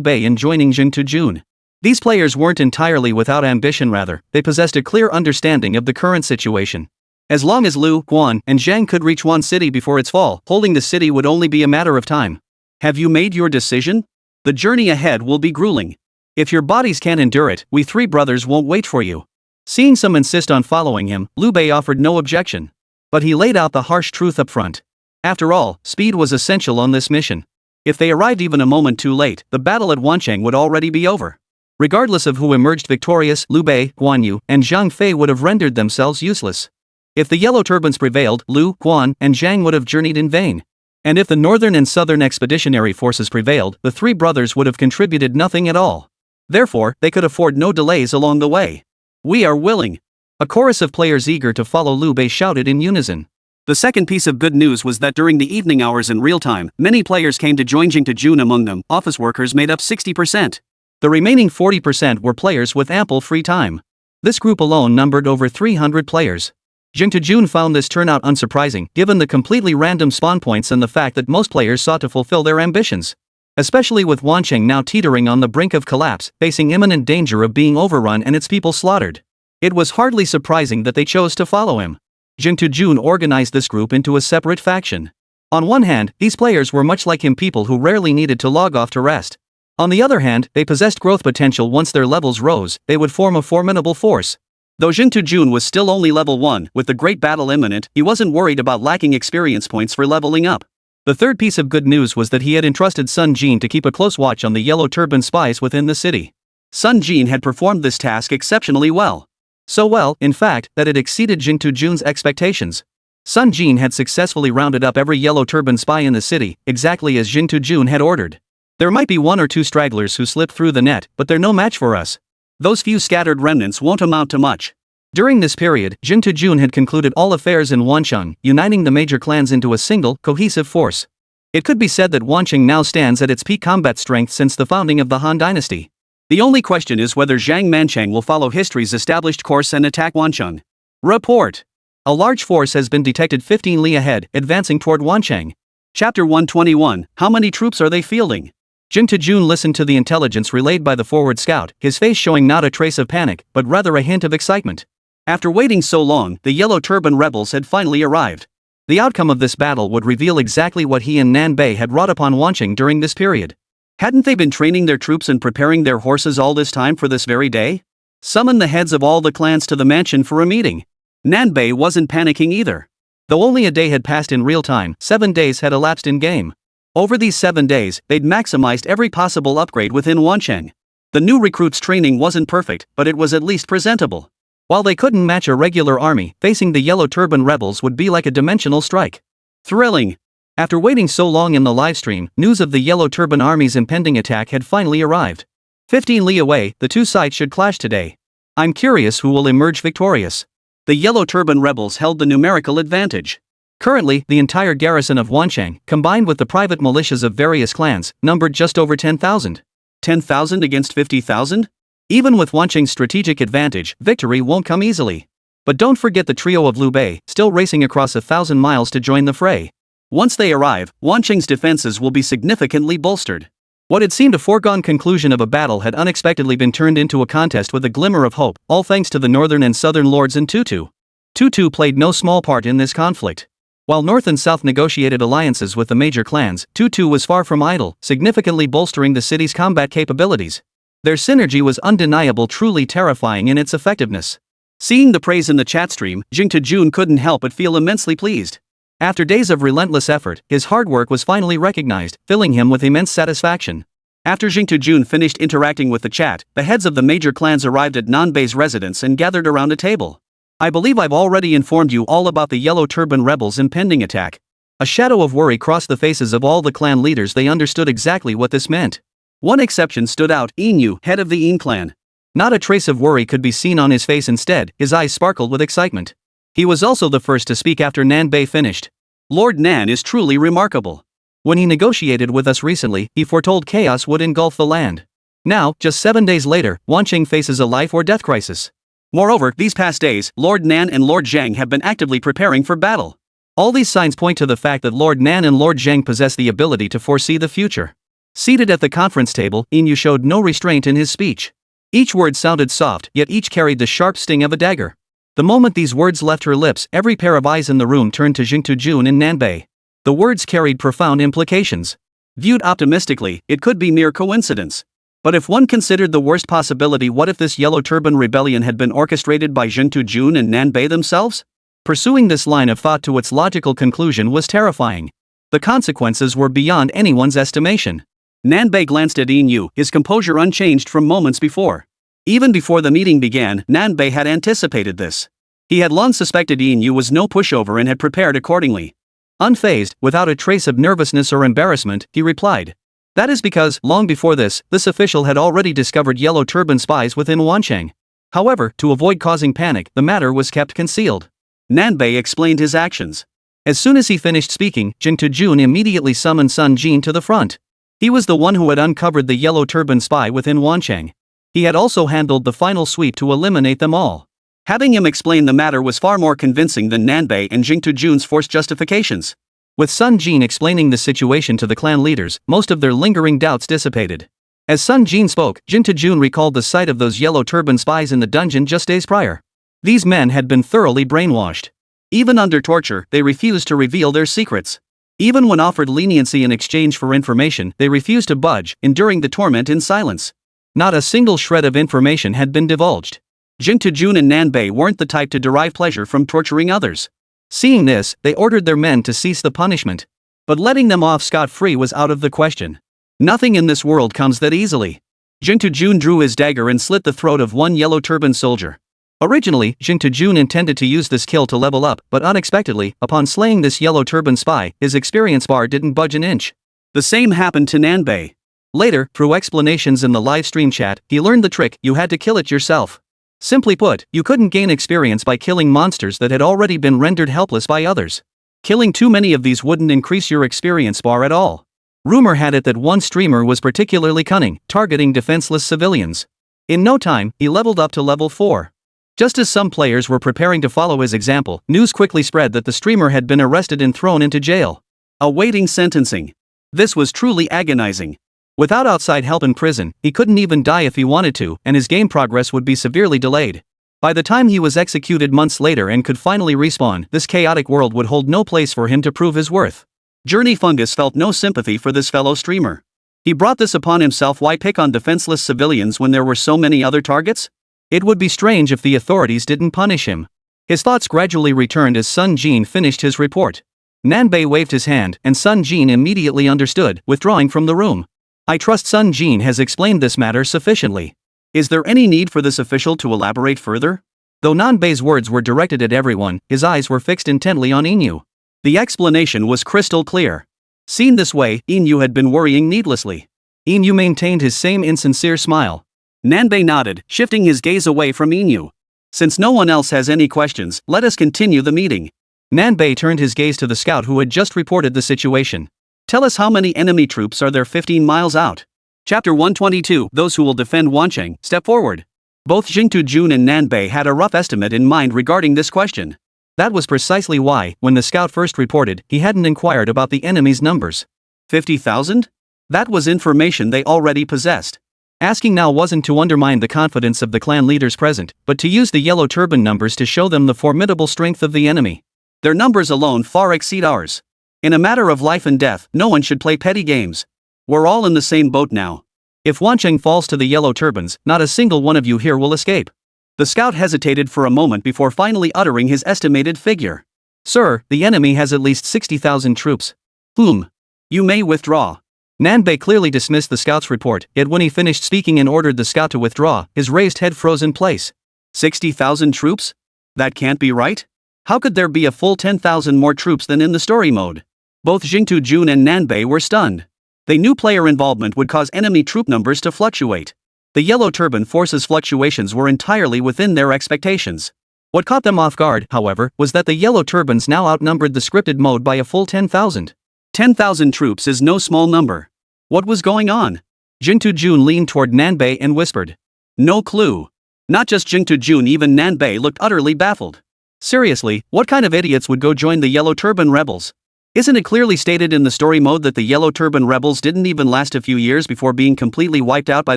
Bei in joining Jingtu Jun. These players weren't entirely without ambition, rather, they possessed a clear understanding of the current situation. As long as Liu, Guan, and Zhang could reach Wan City before its fall, holding the city would only be a matter of time. Have you made your decision? The journey ahead will be grueling. If your bodies can't endure it, we three brothers won't wait for you. Seeing some insist on following him, Liu Bei offered no objection. But he laid out the harsh truth up front. After all, speed was essential on this mission. If they arrived even a moment too late, the battle at Wancheng would already be over. Regardless of who emerged victorious, Liu Bei, Guan Yu, and Zhang Fei would have rendered themselves useless. If the Yellow Turbans prevailed, Liu, Guan, and Zhang would have journeyed in vain. And if the northern and southern expeditionary forces prevailed, the three brothers would have contributed nothing at all. Therefore, they could afford no delays along the way. We are willing. A chorus of players eager to follow Liu Bei shouted in unison. The second piece of good news was that during the evening hours in real time, many players came to join Jingtu Jun. Among them, office workers made up 60%. The remaining 40% were players with ample free time. This group alone numbered over 300 players. Jingtu Jun found this turnout unsurprising, given the completely random spawn points and the fact that most players sought to fulfill their ambitions. Especially with Wancheng now teetering on the brink of collapse, facing imminent danger of being overrun and its people slaughtered. It was hardly surprising that they chose to follow him. Jingtu Jun organized this group into a separate faction. On one hand, these players were much like him, people who rarely needed to log off to rest. On the other hand, they possessed growth potential. Once their levels rose, they would form a formidable force. Though Jingtu Jun was still only level 1, with the great battle imminent, he wasn't worried about lacking experience points for leveling up. The third piece of good news was that he had entrusted Sun Jin to keep a close watch on the Yellow Turban spies within the city. Sun Jin had performed this task exceptionally well. So well, in fact, that it exceeded Jingtu Jun's expectations. Sun Jin had successfully rounded up every Yellow Turban spy in the city, exactly as Jin Tujun had ordered. There might be one or two stragglers who slipped through the net, but they're no match for us. Those few scattered remnants won't amount to much. During this period, Jin Tujun had concluded all affairs in Wancheng, uniting the major clans into a single, cohesive force. It could be said that Wancheng now stands at its peak combat strength since the founding of the Han Dynasty. The only question is whether Zhang Manchang will follow history's established course and attack Wancheng. Report. A large force has been detected 15 li ahead, advancing toward Wancheng. Chapter 121, How many troops are they fielding? Jin Tujun listened to the intelligence relayed by the forward scout, his face showing not a trace of panic, but rather a hint of excitement. After waiting so long, the Yellow Turban rebels had finally arrived. The outcome of this battle would reveal exactly what he and Nan Bei had wrought upon Wancheng during this period. Hadn't they been training their troops and preparing their horses all this time for this very day? Summon the heads of all the clans to the mansion for a meeting. Nan Bei wasn't panicking either. Though only a day had passed in real time, 7 days had elapsed in game. Over these 7 days, they'd maximized every possible upgrade within Wancheng. The new recruits' training wasn't perfect, but it was at least presentable. While they couldn't match a regular army, facing the Yellow Turban rebels would be like a dimensional strike. Thrilling. After waiting so long in the livestream, news of the Yellow Turban army's impending attack had finally arrived. 15 li away, the two sides should clash today. I'm curious who will emerge victorious. The Yellow Turban rebels held the numerical advantage. Currently, the entire garrison of Wancheng, combined with the private militias of various clans, numbered just over 10,000. 10,000 against 50,000? Even with Wancheng's strategic advantage, victory won't come easily. But don't forget the trio of Liu Bei, still racing across 1,000 miles to join the fray. Once they arrive, Wancheng's defenses will be significantly bolstered. What had seemed a foregone conclusion of a battle had unexpectedly been turned into a contest with a glimmer of hope, all thanks to the northern and southern lords and Tutu. Tutu played no small part in this conflict. While North and South negotiated alliances with the major clans, Tutu was far from idle, significantly bolstering the city's combat capabilities. Their synergy was undeniable, truly terrifying in its effectiveness. Seeing the praise in the chat stream, Jing Tujun couldn't help but feel immensely pleased. After days of relentless effort, his hard work was finally recognized, filling him with immense satisfaction. After Jing Tujun finished interacting with the chat, the heads of the major clans arrived at Nan Bei's residence and gathered around a table. I believe I've already informed you all about the Yellow Turban rebels' impending attack. A shadow of worry crossed the faces of all the clan leaders. They understood exactly what this meant. One exception stood out, Yin, head of the Yin clan. Not a trace of worry could be seen on his face. Instead, his eyes sparkled with excitement. He was also the first to speak after Nan Bei finished. Lord Nan is truly remarkable. When he negotiated with us recently, he foretold chaos would engulf the land. Now, just 7 days later, Wancheng faces a life or death crisis. Moreover, these past days, Lord Nan and Lord Zhang have been actively preparing for battle. All these signs point to the fact that Lord Nan and Lord Zhang possess the ability to foresee the future. Seated at the conference table, Yin showed no restraint in his speech. Each word sounded soft, yet each carried the sharp sting of a dagger. The moment these words left her lips, every pair of eyes in the room turned to Jing Tujun and Nan Bei. The words carried profound implications. Viewed optimistically, it could be mere coincidence. But if one considered the worst possibility, what if this Yellow Turban Rebellion had been orchestrated by Jing Tujun and Nan Bei themselves? Pursuing this line of thought to its logical conclusion was terrifying. The consequences were beyond anyone's estimation. Nan Bei glanced at Yin, his composure unchanged from moments before. Even before the meeting began, Nan Bei had anticipated this. He had long suspected Yin was no pushover and had prepared accordingly. Unfazed, without a trace of nervousness or embarrassment, he replied. That is because, long before this official had already discovered Yellow Turban spies within Wancheng. However, to avoid causing panic, the matter was kept concealed. Nan Bei explained his actions. As soon as he finished speaking, Jing Tujun immediately summoned Sun Jin to the front. He was the one who had uncovered the Yellow Turban spy within Wancheng. He had also handled the final sweep to eliminate them all. Having him explain the matter was far more convincing than Nan Bei and Jing Tujun's forced justifications. With Sun Jin explaining the situation to the clan leaders, most of their lingering doubts dissipated. As Sun Jin spoke, Jing Tujun recalled the sight of those Yellow Turban spies in the dungeon just days prior. These men had been thoroughly brainwashed. Even under torture, they refused to reveal their secrets. Even when offered leniency in exchange for information, they refused to budge, enduring the torment in silence. Not a single shred of information had been divulged. Jing Tujun and Nan Bei weren't the type to derive pleasure from torturing others. Seeing this, they ordered their men to cease the punishment. But letting them off scot-free was out of the question. Nothing in this world comes that easily. Jing Tujun drew his dagger and slit the throat of one Yellow Turban soldier. Originally, Jing Jun intended to use this kill to level up, but unexpectedly, upon slaying this Yellow Turban spy, his experience bar didn't budge an inch. The same happened to Nanbei. Later, through explanations in the livestream chat, he learned the trick: you had to kill it yourself. Simply put, you couldn't gain experience by killing monsters that had already been rendered helpless by others. Killing too many of these wouldn't increase your experience bar at all. Rumor had it that one streamer was particularly cunning, targeting defenseless civilians. In no time, he leveled up to level 4. Just as some players were preparing to follow his example, news quickly spread that the streamer had been arrested and thrown into jail, awaiting sentencing. This was truly agonizing. Without outside help in prison, he couldn't even die if he wanted to, and his game progress would be severely delayed. By the time he was executed months later and could finally respawn, this chaotic world would hold no place for him to prove his worth. Journey Fungus felt no sympathy for this fellow streamer. He brought this upon himself. Why pick on defenseless civilians when there were so many other targets? It would be strange if the authorities didn't punish him. His thoughts gradually returned as Sun Jin finished his report. Nanbei waved his hand, and Sun Jin immediately understood, withdrawing from the room. I trust Sun Jin has explained this matter sufficiently. Is there any need for this official to elaborate further? Though Nanbei's words were directed at everyone, his eyes were fixed intently on Inu. The explanation was crystal clear. Seen this way, Inu had been worrying needlessly. Inu maintained his same insincere smile. Nanbei nodded, shifting his gaze away from Inu. Since no one else has any questions, let us continue the meeting. Nanbei turned his gaze to the scout who had just reported the situation. Tell us how many enemy troops are there 15 miles out? Chapter 122. Those who will defend Wancheng, step forward. Both Jing Jun and Nanbei had a rough estimate in mind regarding this question. That was precisely why, when the scout first reported, he hadn't inquired about the enemy's numbers. 50,000? That was information they already possessed. Asking now wasn't to undermine the confidence of the clan leaders present, but to use the Yellow Turban numbers to show them the formidable strength of the enemy. Their numbers alone far exceed ours. In a matter of life and death, no one should play petty games. We're all in the same boat now. If Wancheng falls to the Yellow Turbans, not a single one of you here will escape. The scout hesitated for a moment before finally uttering his estimated figure. Sir, the enemy has at least 60,000 troops. You may withdraw. Nanbei clearly dismissed the scout's report, yet when he finished speaking and ordered the scout to withdraw, his raised head froze in place. 60,000 troops? That can't be right. How could there be a full 10,000 more troops than in the story mode? Both Jing Jun and Nanbei were stunned. They knew player involvement would cause enemy troop numbers to fluctuate. The Yellow Turban Force's fluctuations were entirely within their expectations. What caught them off guard, however, was that the Yellow Turbans now outnumbered the scripted mode by a full 10,000. 10,000 troops is no small number. What was going on? Jing Jun leaned toward Nanbei and whispered. No clue. Not just Jing Jun, even Nanbei looked utterly baffled. Seriously, what kind of idiots would go join the Yellow Turban Rebels? Isn't it clearly stated in the story mode that the Yellow Turban Rebels didn't even last a few years before being completely wiped out by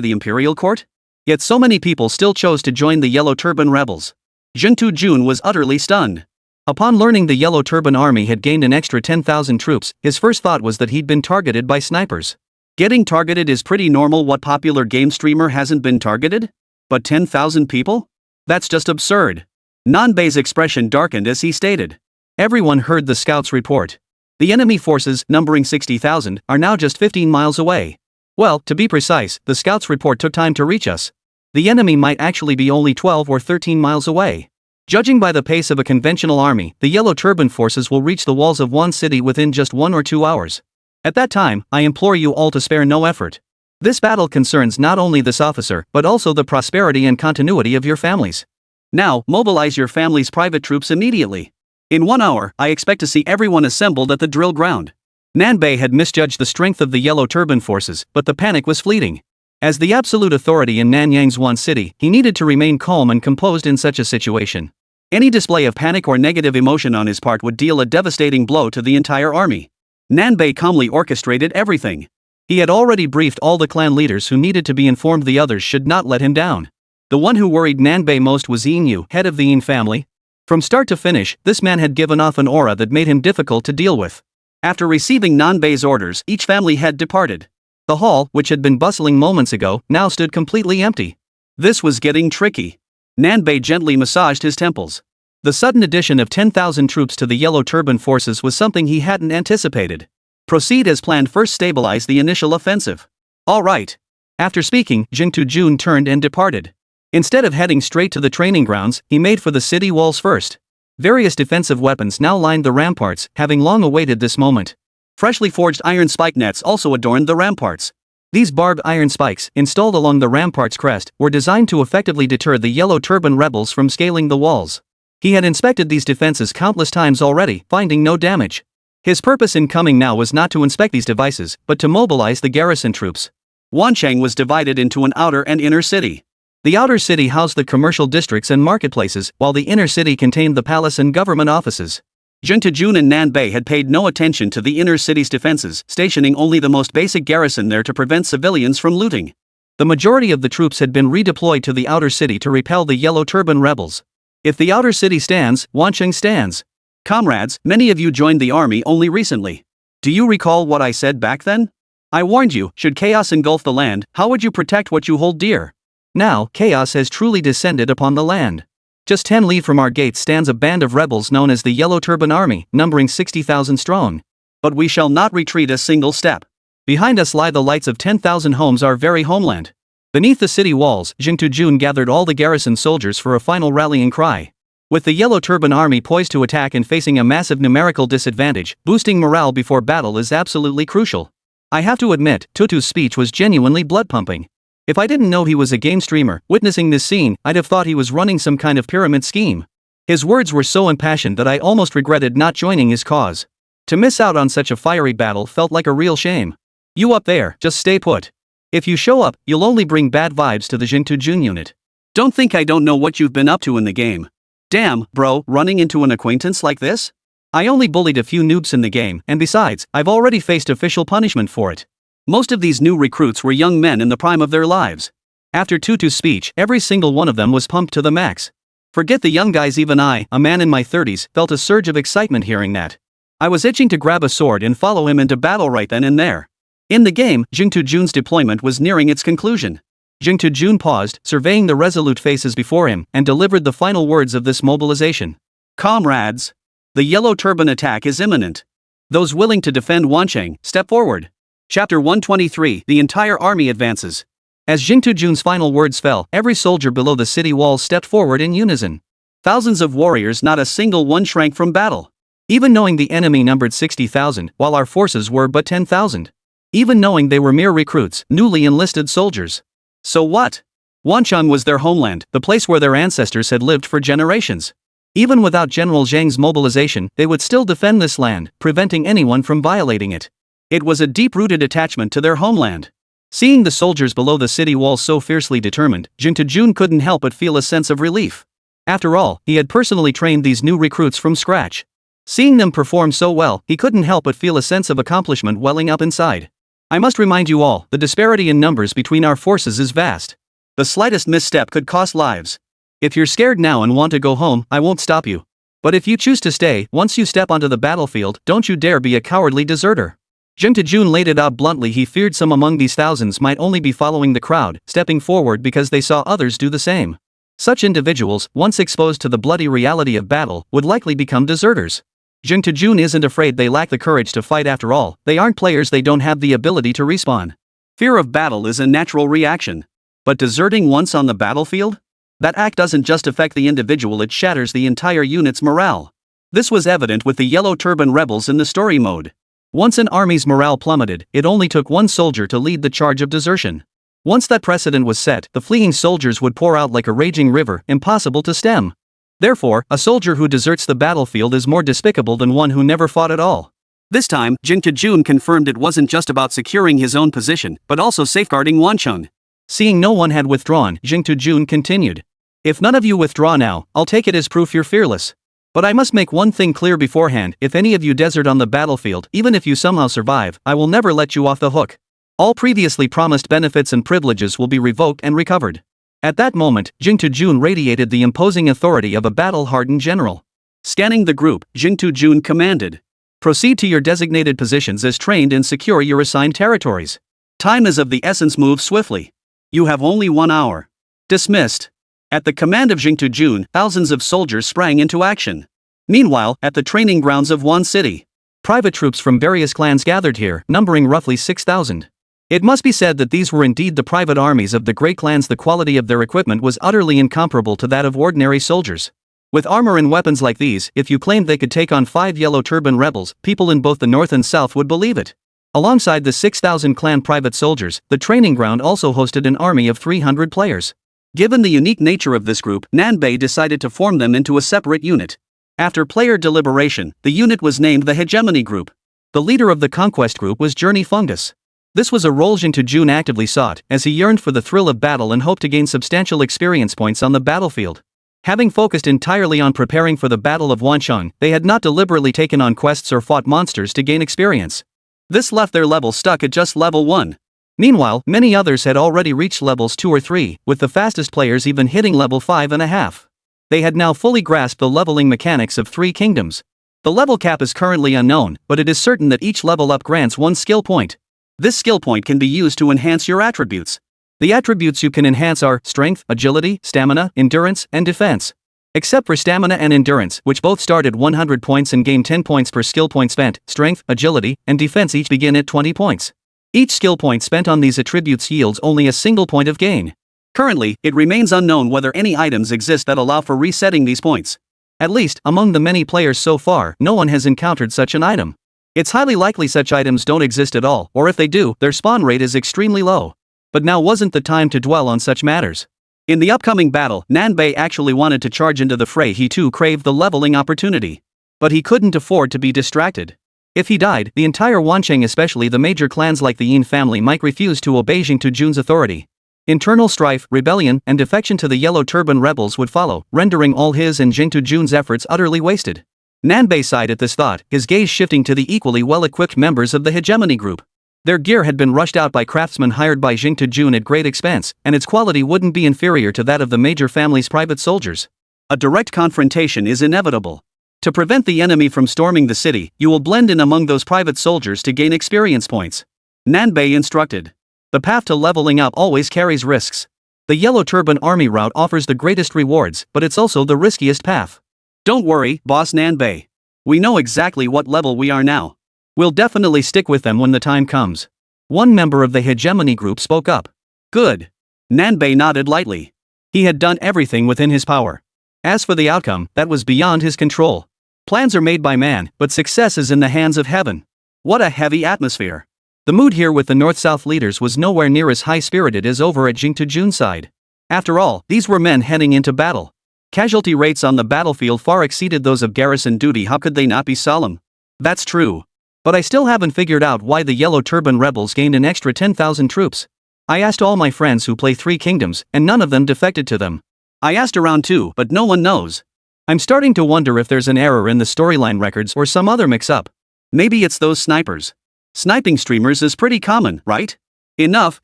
the Imperial Court? Yet so many people still chose to join the Yellow Turban Rebels. Jing Jun was utterly stunned. Upon learning the Yellow Turban army had gained an extra 10,000 troops, his first thought was that he'd been targeted by snipers. Getting targeted is pretty normal. What popular game streamer hasn't been targeted? But 10,000 people? That's just absurd. Nanbei's expression darkened as he stated. Everyone heard the scout's report. The enemy forces, numbering 60,000, are now just 15 miles away. Well, to be precise, the scout's report took time to reach us. The enemy might actually be only 12 or 13 miles away. Judging by the pace of a conventional army, the Yellow Turban forces will reach the walls of one city within just 1 or 2 hours. At that time, I implore you all to spare no effort. This battle concerns not only this officer, but also the prosperity and continuity of your families. Now, mobilize your family's private troops immediately. In 1 hour, I expect to see everyone assembled at the drill ground. Nanbei had misjudged the strength of the Yellow Turban forces, but the panic was fleeting. As the absolute authority in Nanyang's one city, he needed to remain calm and composed in such a situation. Any display of panic or negative emotion on his part would deal a devastating blow to the entire army. Nanbei calmly orchestrated everything. He had already briefed all the clan leaders who needed to be informed. The others should not let him down. The one who worried Nanbei most was Inu, head of the Yin family. From start to finish, this man had given off an aura that made him difficult to deal with. After receiving Nanbei's orders, each family head departed. The hall, which had been bustling moments ago, now stood completely empty. This was getting tricky. Nanbei gently massaged his temples. The sudden addition of 10,000 troops to the Yellow Turban forces was something he hadn't anticipated. Proceed as planned. First stabilize the initial offensive. All right. After speaking, Jing Jun turned and departed. Instead of heading straight to the training grounds, he made for the city walls first. Various defensive weapons now lined the ramparts, having long awaited this moment. Freshly forged iron spike nets also adorned the ramparts. These barbed iron spikes, installed along the rampart's crest, were designed to effectively deter the Yellow Turban rebels from scaling the walls. He had inspected these defenses countless times already, finding no damage. His purpose in coming now was not to inspect these devices, but to mobilize the garrison troops. Wancheng was divided into an outer and inner city. The outer city housed the commercial districts and marketplaces, while the inner city contained the palace and government offices. Jingtijun and Nanbei had paid no attention to the inner city's defenses, stationing only the most basic garrison there to prevent civilians from looting. The majority of the troops had been redeployed to the outer city to repel the Yellow Turban rebels. If the outer city stands, Wancheng stands. Comrades, many of you joined the army only recently. Do you recall what I said back then? I warned you, should chaos engulf the land, how would you protect what you hold dear? Now, chaos has truly descended upon the land. Just 10 li from our gates stands a band of rebels known as the Yellow Turban Army, numbering 60,000 strong. But we shall not retreat a single step. Behind us lie the lights of 10,000 homes, our very homeland. Beneath the city walls, Jingtijun gathered all the garrison soldiers for a final rallying cry. With the Yellow Turban Army poised to attack and facing a massive numerical disadvantage, boosting morale before battle is absolutely crucial. I have to admit, Tutu's speech was genuinely blood-pumping. If I didn't know he was a game streamer, witnessing this scene, I'd have thought he was running some kind of pyramid scheme. His words were so impassioned that I almost regretted not joining his cause. To miss out on such a fiery battle felt like a real shame. You up there, just stay put. If you show up, you'll only bring bad vibes to the Jingtijun unit. Don't think I don't know what you've been up to in the game. Damn, bro, running into an acquaintance like this? I only bullied a few noobs in the game, and besides, I've already faced official punishment for it. Most of these new recruits were young men in the prime of their lives. After Tutu's speech, every single one of them was pumped to the max. Forget the young guys, even I, a man in my 30s, felt a surge of excitement hearing that. I was itching to grab a sword and follow him into battle right then and there. In the game, Jingtijun's deployment was nearing its conclusion. Jingtijun paused, surveying the resolute faces before him, and delivered the final words of this mobilization. Comrades! The Yellow Turban attack is imminent. Those willing to defend Wancheng, step forward. Chapter 123, the entire army advances. As Jingtijun's final words fell, every soldier below the city walls stepped forward in unison. Thousands of warriors, not a single one shrank from battle. Even knowing the enemy numbered 60,000, while our forces were but 10,000. Even knowing they were mere recruits, newly enlisted soldiers. So what? Wancheng was their homeland, the place where their ancestors had lived for generations. Even without General Zhang's mobilization, they would still defend this land, preventing anyone from violating it. It was a deep-rooted attachment to their homeland. Seeing the soldiers below the city walls so fiercely determined, Jingtijun couldn't help but feel a sense of relief. After all, he had personally trained these new recruits from scratch. Seeing them perform so well, he couldn't help but feel a sense of accomplishment welling up inside. I must remind you all, the disparity in numbers between our forces is vast. The slightest misstep could cost lives. If you're scared now and want to go home, I won't stop you. But if you choose to stay, once you step onto the battlefield, don't you dare be a cowardly deserter. Jingtijun laid it out bluntly. He feared some among these thousands might only be following the crowd, stepping forward because they saw others do the same. Such individuals, once exposed to the bloody reality of battle, would likely become deserters. Jingtijun isn't afraid they lack the courage to fight. After all, they aren't players, they don't have the ability to respawn. Fear of battle is a natural reaction. But deserting once on the battlefield? That act doesn't just affect the individual, it shatters the entire unit's morale. This was evident with the Yellow Turban rebels in the story mode. Once an army's morale plummeted, it only took one soldier to lead the charge of desertion. Once that precedent was set, the fleeing soldiers would pour out like a raging river, impossible to stem. Therefore, a soldier who deserts the battlefield is more despicable than one who never fought at all. This time, Jingtijun confirmed it wasn't just about securing his own position, but also safeguarding Wancheng. Seeing no one had withdrawn, Jingtijun continued. If none of you withdraw now, I'll take it as proof you're fearless. But I must make one thing clear beforehand, if any of you desert on the battlefield, even if you somehow survive, I will never let you off the hook. All previously promised benefits and privileges will be revoked and recovered. At that moment, Jingtijun radiated the imposing authority of a battle-hardened general. Scanning the group, Jingtijun commanded. Proceed to your designated positions as trained and secure your assigned territories. Time is of the essence, move swiftly. You have only 1 hour. Dismissed. At the command of Jingtijun, thousands of soldiers sprang into action. Meanwhile, at the training grounds of Wan City, private troops from various clans gathered here, numbering roughly 6,000. It must be said that these were indeed the private armies of the great clans. The quality of their equipment was utterly incomparable to that of ordinary soldiers. With armor and weapons like these, if you claimed they could take on 5 Yellow Turban rebels, people in both the north and south would believe it. Alongside the 6,000 clan private soldiers, the training ground also hosted an army of 300 players. Given the unique nature of this group, Nanbei decided to form them into a separate unit. After player deliberation, the unit was named the Hegemony Group. The leader of the Conquest Group was Journey Fungus. This was a role Jing Jun actively sought, as he yearned for the thrill of battle and hoped to gain substantial experience points on the battlefield. Having focused entirely on preparing for the Battle of Wancheng, they had not deliberately taken on quests or fought monsters to gain experience. This left their level stuck at just level 1. Meanwhile, many others had already reached levels 2 or 3, with the fastest players even hitting level 5.5. They had now fully grasped the leveling mechanics of 3 kingdoms. The level cap is currently unknown, but it is certain that each level up grants 1 skill point. This skill point can be used to enhance your attributes. The attributes you can enhance are strength, agility, stamina, endurance, and defense. Except for stamina and endurance, which both start at 100 points and gain 10 points per skill point spent, strength, agility, and defense each begin at 20 points. Each skill point spent on these attributes yields only a single point of gain. Currently, it remains unknown whether any items exist that allow for resetting these points. At least, among the many players so far, no one has encountered such an item. It's highly likely such items don't exist at all, or if they do, their spawn rate is extremely low. But now wasn't the time to dwell on such matters. In the upcoming battle, Nanbei actually wanted to charge into the fray. He too craved the leveling opportunity. But he couldn't afford to be distracted. If he died, the entire Wancheng, especially the major clans like the Yin family, might refuse to obey Jing Jun's authority. Internal strife, rebellion, and defection to the Yellow Turban rebels would follow, rendering all his and Jing Jun's efforts utterly wasted. Nanbei sighed at this thought, his gaze shifting to the equally well-equipped members of the Hegemony Group. Their gear had been rushed out by craftsmen hired by Jing Jun at great expense, and its quality wouldn't be inferior to that of the major family's private soldiers. A direct confrontation is inevitable. To prevent the enemy from storming the city, you will blend in among those private soldiers to gain experience points. Nanbei instructed. The path to leveling up always carries risks. The Yellow Turban army route offers the greatest rewards, but it's also the riskiest path. Don't worry, Boss Nanbei. We know exactly what level we are now. We'll definitely stick with them when the time comes. One member of the Hegemony Group spoke up. Good. Nanbei nodded lightly. He had done everything within his power. As for the outcome, that was beyond his control. Plans are made by man, but success is in the hands of heaven. What a heavy atmosphere. The mood here with the North-South leaders was nowhere near as high-spirited as over at Jing Jun's side. After all, these were men heading into battle. Casualty rates on the battlefield far exceeded those of garrison duty. How could they not be solemn? That's true. But I still haven't figured out why the Yellow Turban rebels gained an extra 10,000 troops. I asked all my friends who play 3 kingdoms, and none of them defected to them. I asked around too, but no one knows. I'm starting to wonder if there's an error in the storyline records or some other mix-up. Maybe it's those snipers. Sniping streamers is pretty common, right? Enough.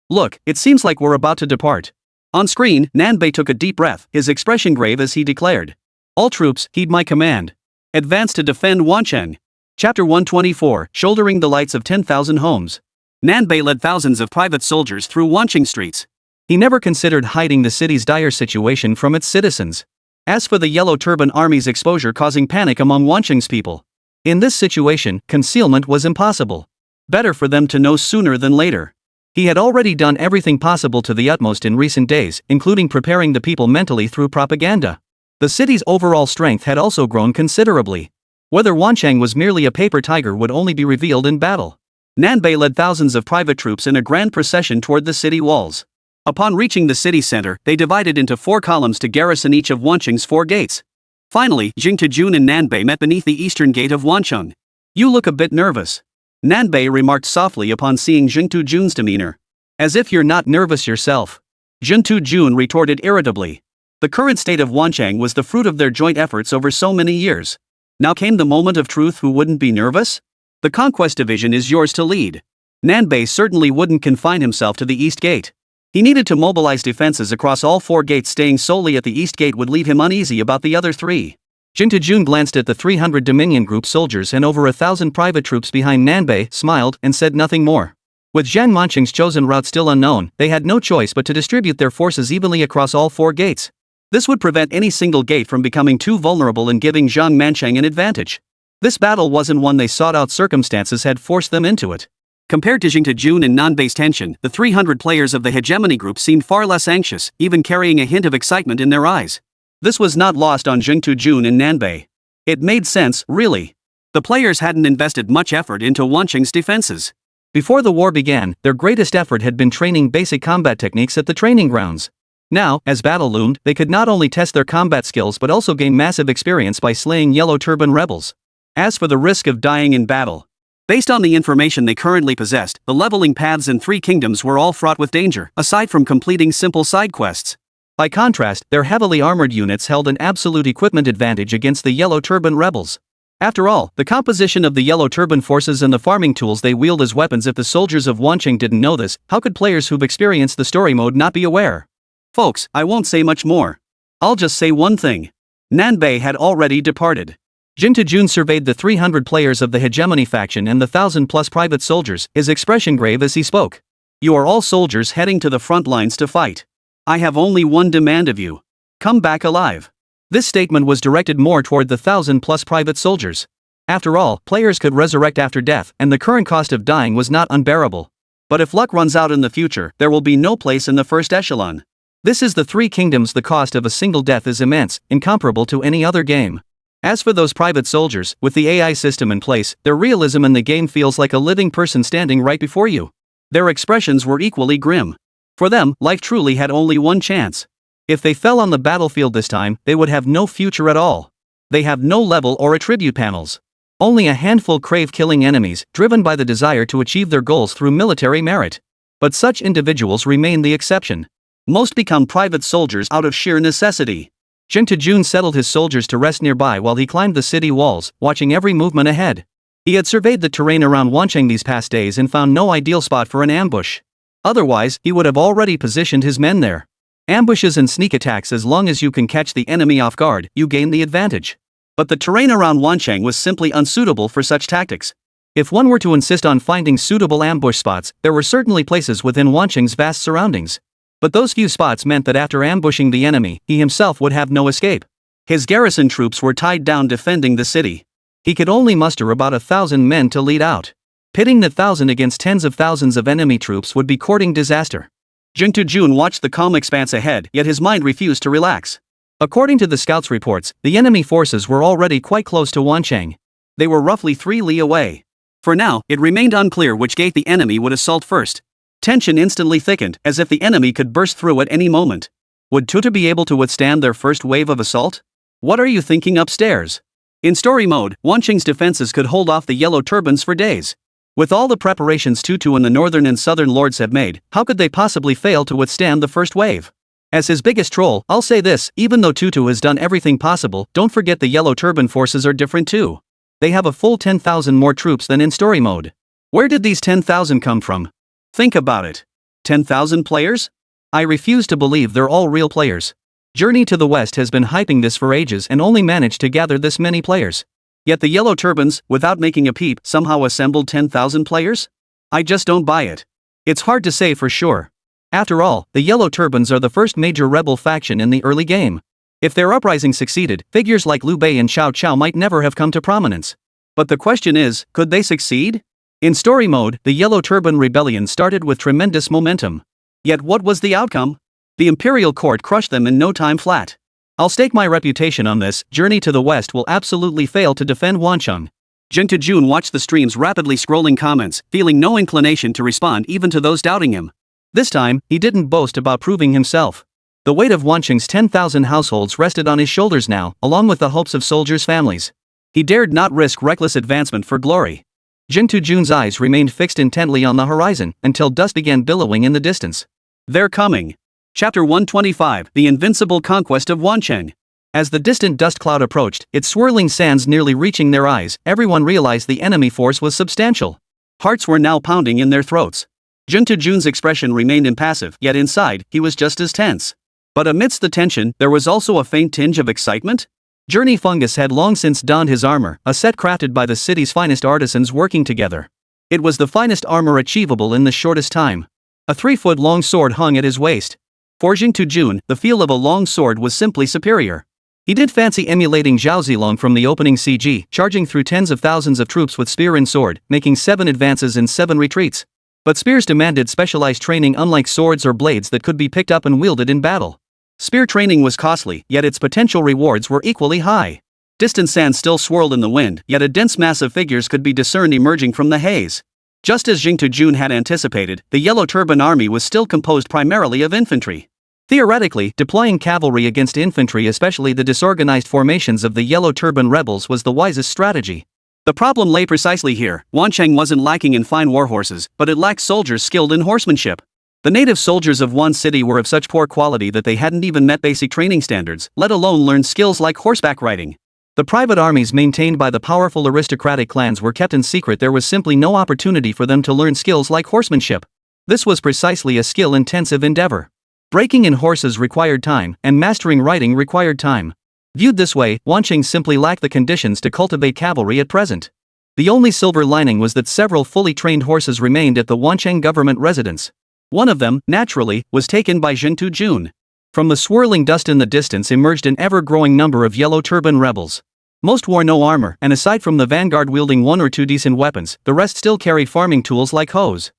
Look, it seems like we're about to depart. On screen, Nanbei took a deep breath, his expression grave as he declared. All troops, heed my command. Advance to defend Wancheng. Chapter 124, Shouldering the Lights of 10,000 Homes. Nanbei led thousands of private soldiers through Wancheng streets. He never considered hiding the city's dire situation from its citizens. As for the Yellow Turban Army's exposure causing panic among Wancheng's people. In this situation, concealment was impossible. Better for them to know sooner than later. He had already done everything possible to the utmost in recent days, including preparing the people mentally through propaganda. The city's overall strength had also grown considerably. Whether Wancheng was merely a paper tiger would only be revealed in battle. Nanbei led thousands of private troops in a grand procession toward the city walls. Upon reaching the city center, they divided into 4 columns to garrison each of Wancheng's 4 gates. Finally, Jing Jun and Nanbei met beneath the eastern gate of Wancheng. You look a bit nervous. Nanbei remarked softly upon seeing Jing Jun's demeanor. As if you're not nervous yourself. Jing Jun retorted irritably. The current state of Wancheng was the fruit of their joint efforts over so many years. Now came the moment of truth. Who wouldn't be nervous? The Conquest Division is yours to lead. Nanbei certainly wouldn't confine himself to the East Gate. He needed to mobilize defenses across all 4 gates. Staying solely at the East Gate would leave him uneasy about the other 3. Jing Jun glanced at the 300 Dominion Group soldiers and over 1,000 private troops behind Nanbei, smiled, and said nothing more. With Zhang Wancheng's chosen route still unknown, they had no choice but to distribute their forces evenly across all 4 gates. This would prevent any single gate from becoming too vulnerable and giving Zhang Mancheng an advantage. This battle wasn't one they sought out, circumstances had forced them into it. Compared to Jing Jun and non-base tension, the 300 players of the hegemony group seemed far less anxious, even carrying a hint of excitement in their eyes. This was not lost on Jing Jun and Nanbei. It made sense, really. The players hadn't invested much effort into Wanqing's defenses. Before the war began, their greatest effort had been training basic combat techniques at the training grounds. Now, as battle loomed, they could not only test their combat skills but also gain massive experience by slaying Yellow Turban rebels. As for the risk of dying in battle, based on the information they currently possessed, the leveling paths in 3 kingdoms were all fraught with danger, aside from completing simple side quests. By contrast, their heavily armored units held an absolute equipment advantage against the Yellow Turban rebels. After all, the composition of the Yellow Turban forces and the farming tools they wield as weapons. If the soldiers of Wanqing didn't know this, how could players who've experienced the story mode not be aware? Folks, I won't say much more. I'll just say one thing. Nanbei had already departed. Jing Jun surveyed the 300 players of the hegemony faction and the 1,000-plus private soldiers, his expression grave as he spoke. You are all soldiers heading to the front lines to fight. I have only one demand of you. Come back alive. This statement was directed more toward the 1,000-plus private soldiers. After all, players could resurrect after death, and the current cost of dying was not unbearable. But if luck runs out in the future, there will be no place in the first echelon. This is the 3 kingdoms. The cost of a single death is immense, incomparable to any other game. As for those private soldiers, with the AI system in place, their realism in the game feels like a living person standing right before you. Their expressions were equally grim. For them, life truly had only one chance. If they fell on the battlefield this time, they would have no future at all. They have no level or attribute panels. Only a handful crave killing enemies, driven by the desire to achieve their goals through military merit. But such individuals remain the exception. Most become private soldiers out of sheer necessity. Jing Jun settled his soldiers to rest nearby while he climbed the city walls, watching every movement ahead. He had surveyed the terrain around Wanqing these past days and found no ideal spot for an ambush. Otherwise, he would have already positioned his men there. Ambushes and sneak attacks. As long as you can catch the enemy off guard, you gain the advantage. But the terrain around Wanqing was simply unsuitable for such tactics. If one were to insist on finding suitable ambush spots, there were certainly places within Wanqing's vast surroundings. But those few spots meant that after ambushing the enemy, he himself would have no escape. His garrison troops were tied down defending the city. He could only muster about 1,000 men to lead out. Pitting the 1,000 against tens of thousands of enemy troops would be courting disaster. Jing Jun watched the calm expanse ahead, yet his mind refused to relax. According to the scouts' reports, the enemy forces were already quite close to Wanqing. They were roughly 3 li away. For now, it remained unclear which gate the enemy would assault first. Tension instantly thickened, as if the enemy could burst through at any moment. Would Tuta be able to withstand their first wave of assault? What are you thinking upstairs? In story mode, Wanqing's defenses could hold off the Yellow Turbans for days. With all the preparations Tutu and the northern and southern lords have made, how could they possibly fail to withstand the first wave? As his biggest troll, I'll say this: even though Tutu has done everything possible, don't forget the Yellow Turban forces are different too. They have a full 10,000 more troops than in story mode. Where did these 10,000 come from? Think about it. 10,000 players? I refuse to believe they're all real players. Journey to the West has been hyping this for ages and only managed to gather this many players. Yet the Yellow Turbans, without making a peep, somehow assembled 10,000 players? I just don't buy it. It's hard to say for sure. After all, the Yellow Turbans are the first major rebel faction in the early game. If their uprising succeeded, figures like Liu Bei and Xiao Qiao might never have come to prominence. But the question is, could they succeed? In story mode, the Yellow Turban Rebellion started with tremendous momentum. Yet what was the outcome? The Imperial Court crushed them in no time flat. I'll stake my reputation on this: Journey to the West will absolutely fail to defend Wanqing. Jing Jun watched the stream's rapidly scrolling comments, feeling no inclination to respond even to those doubting him. This time, he didn't boast about proving himself. The weight of Wanqing's 10,000 households rested on his shoulders now, along with the hopes of soldiers' families. He dared not risk reckless advancement for glory. Jing Jun's eyes remained fixed intently on the horizon, until dust began billowing in the distance. They're coming. Chapter 125, The Invincible Conquest of Wanqing. As the distant dust cloud approached, its swirling sands nearly reaching their eyes, everyone realized the enemy force was substantial. Hearts were now pounding in their throats. Jing Jun's expression remained impassive, yet inside, he was just as tense. But amidst the tension, there was also a faint tinge of excitement. Journey Fungus had long since donned his armor, a set crafted by the city's finest artisans working together. It was the finest armor achievable in the shortest time. A 3-foot-long sword hung at his waist. For Jing Jun, the feel of a long sword was simply superior. He did fancy emulating Zhao Zilong from the opening CG, charging through tens of thousands of troops with spear and sword, making 7 advances and 7 retreats. But spears demanded specialized training, unlike swords or blades that could be picked up and wielded in battle. Spear training was costly, yet its potential rewards were equally high. Distant sand still swirled in the wind, yet a dense mass of figures could be discerned emerging from the haze. Just as Jing Tujun had anticipated, the Yellow Turban army was still composed primarily of infantry. Theoretically, deploying cavalry against infantry, especially the disorganized formations of the Yellow Turban rebels, was the wisest strategy. The problem lay precisely here. Wancheng wasn't lacking in fine warhorses, but it lacked soldiers skilled in horsemanship. The native soldiers of one city were of such poor quality that they hadn't even met basic training standards, let alone learned skills like horseback riding. The private armies maintained by the powerful aristocratic clans were kept in secret. There was simply no opportunity for them to learn skills like horsemanship. This was precisely a skill-intensive endeavor. Breaking in horses required time, and mastering riding required time. Viewed this way, Wancheng simply lacked the conditions to cultivate cavalry at present. The only silver lining was that several fully trained horses remained at the Wancheng government residence. One of them, naturally, was taken by Jing Tujun. From the swirling dust in the distance emerged an ever-growing number of Yellow Turban rebels. Most wore no armor, and aside from the vanguard wielding 1 or 2 decent weapons, the rest still carried farming tools like hoes.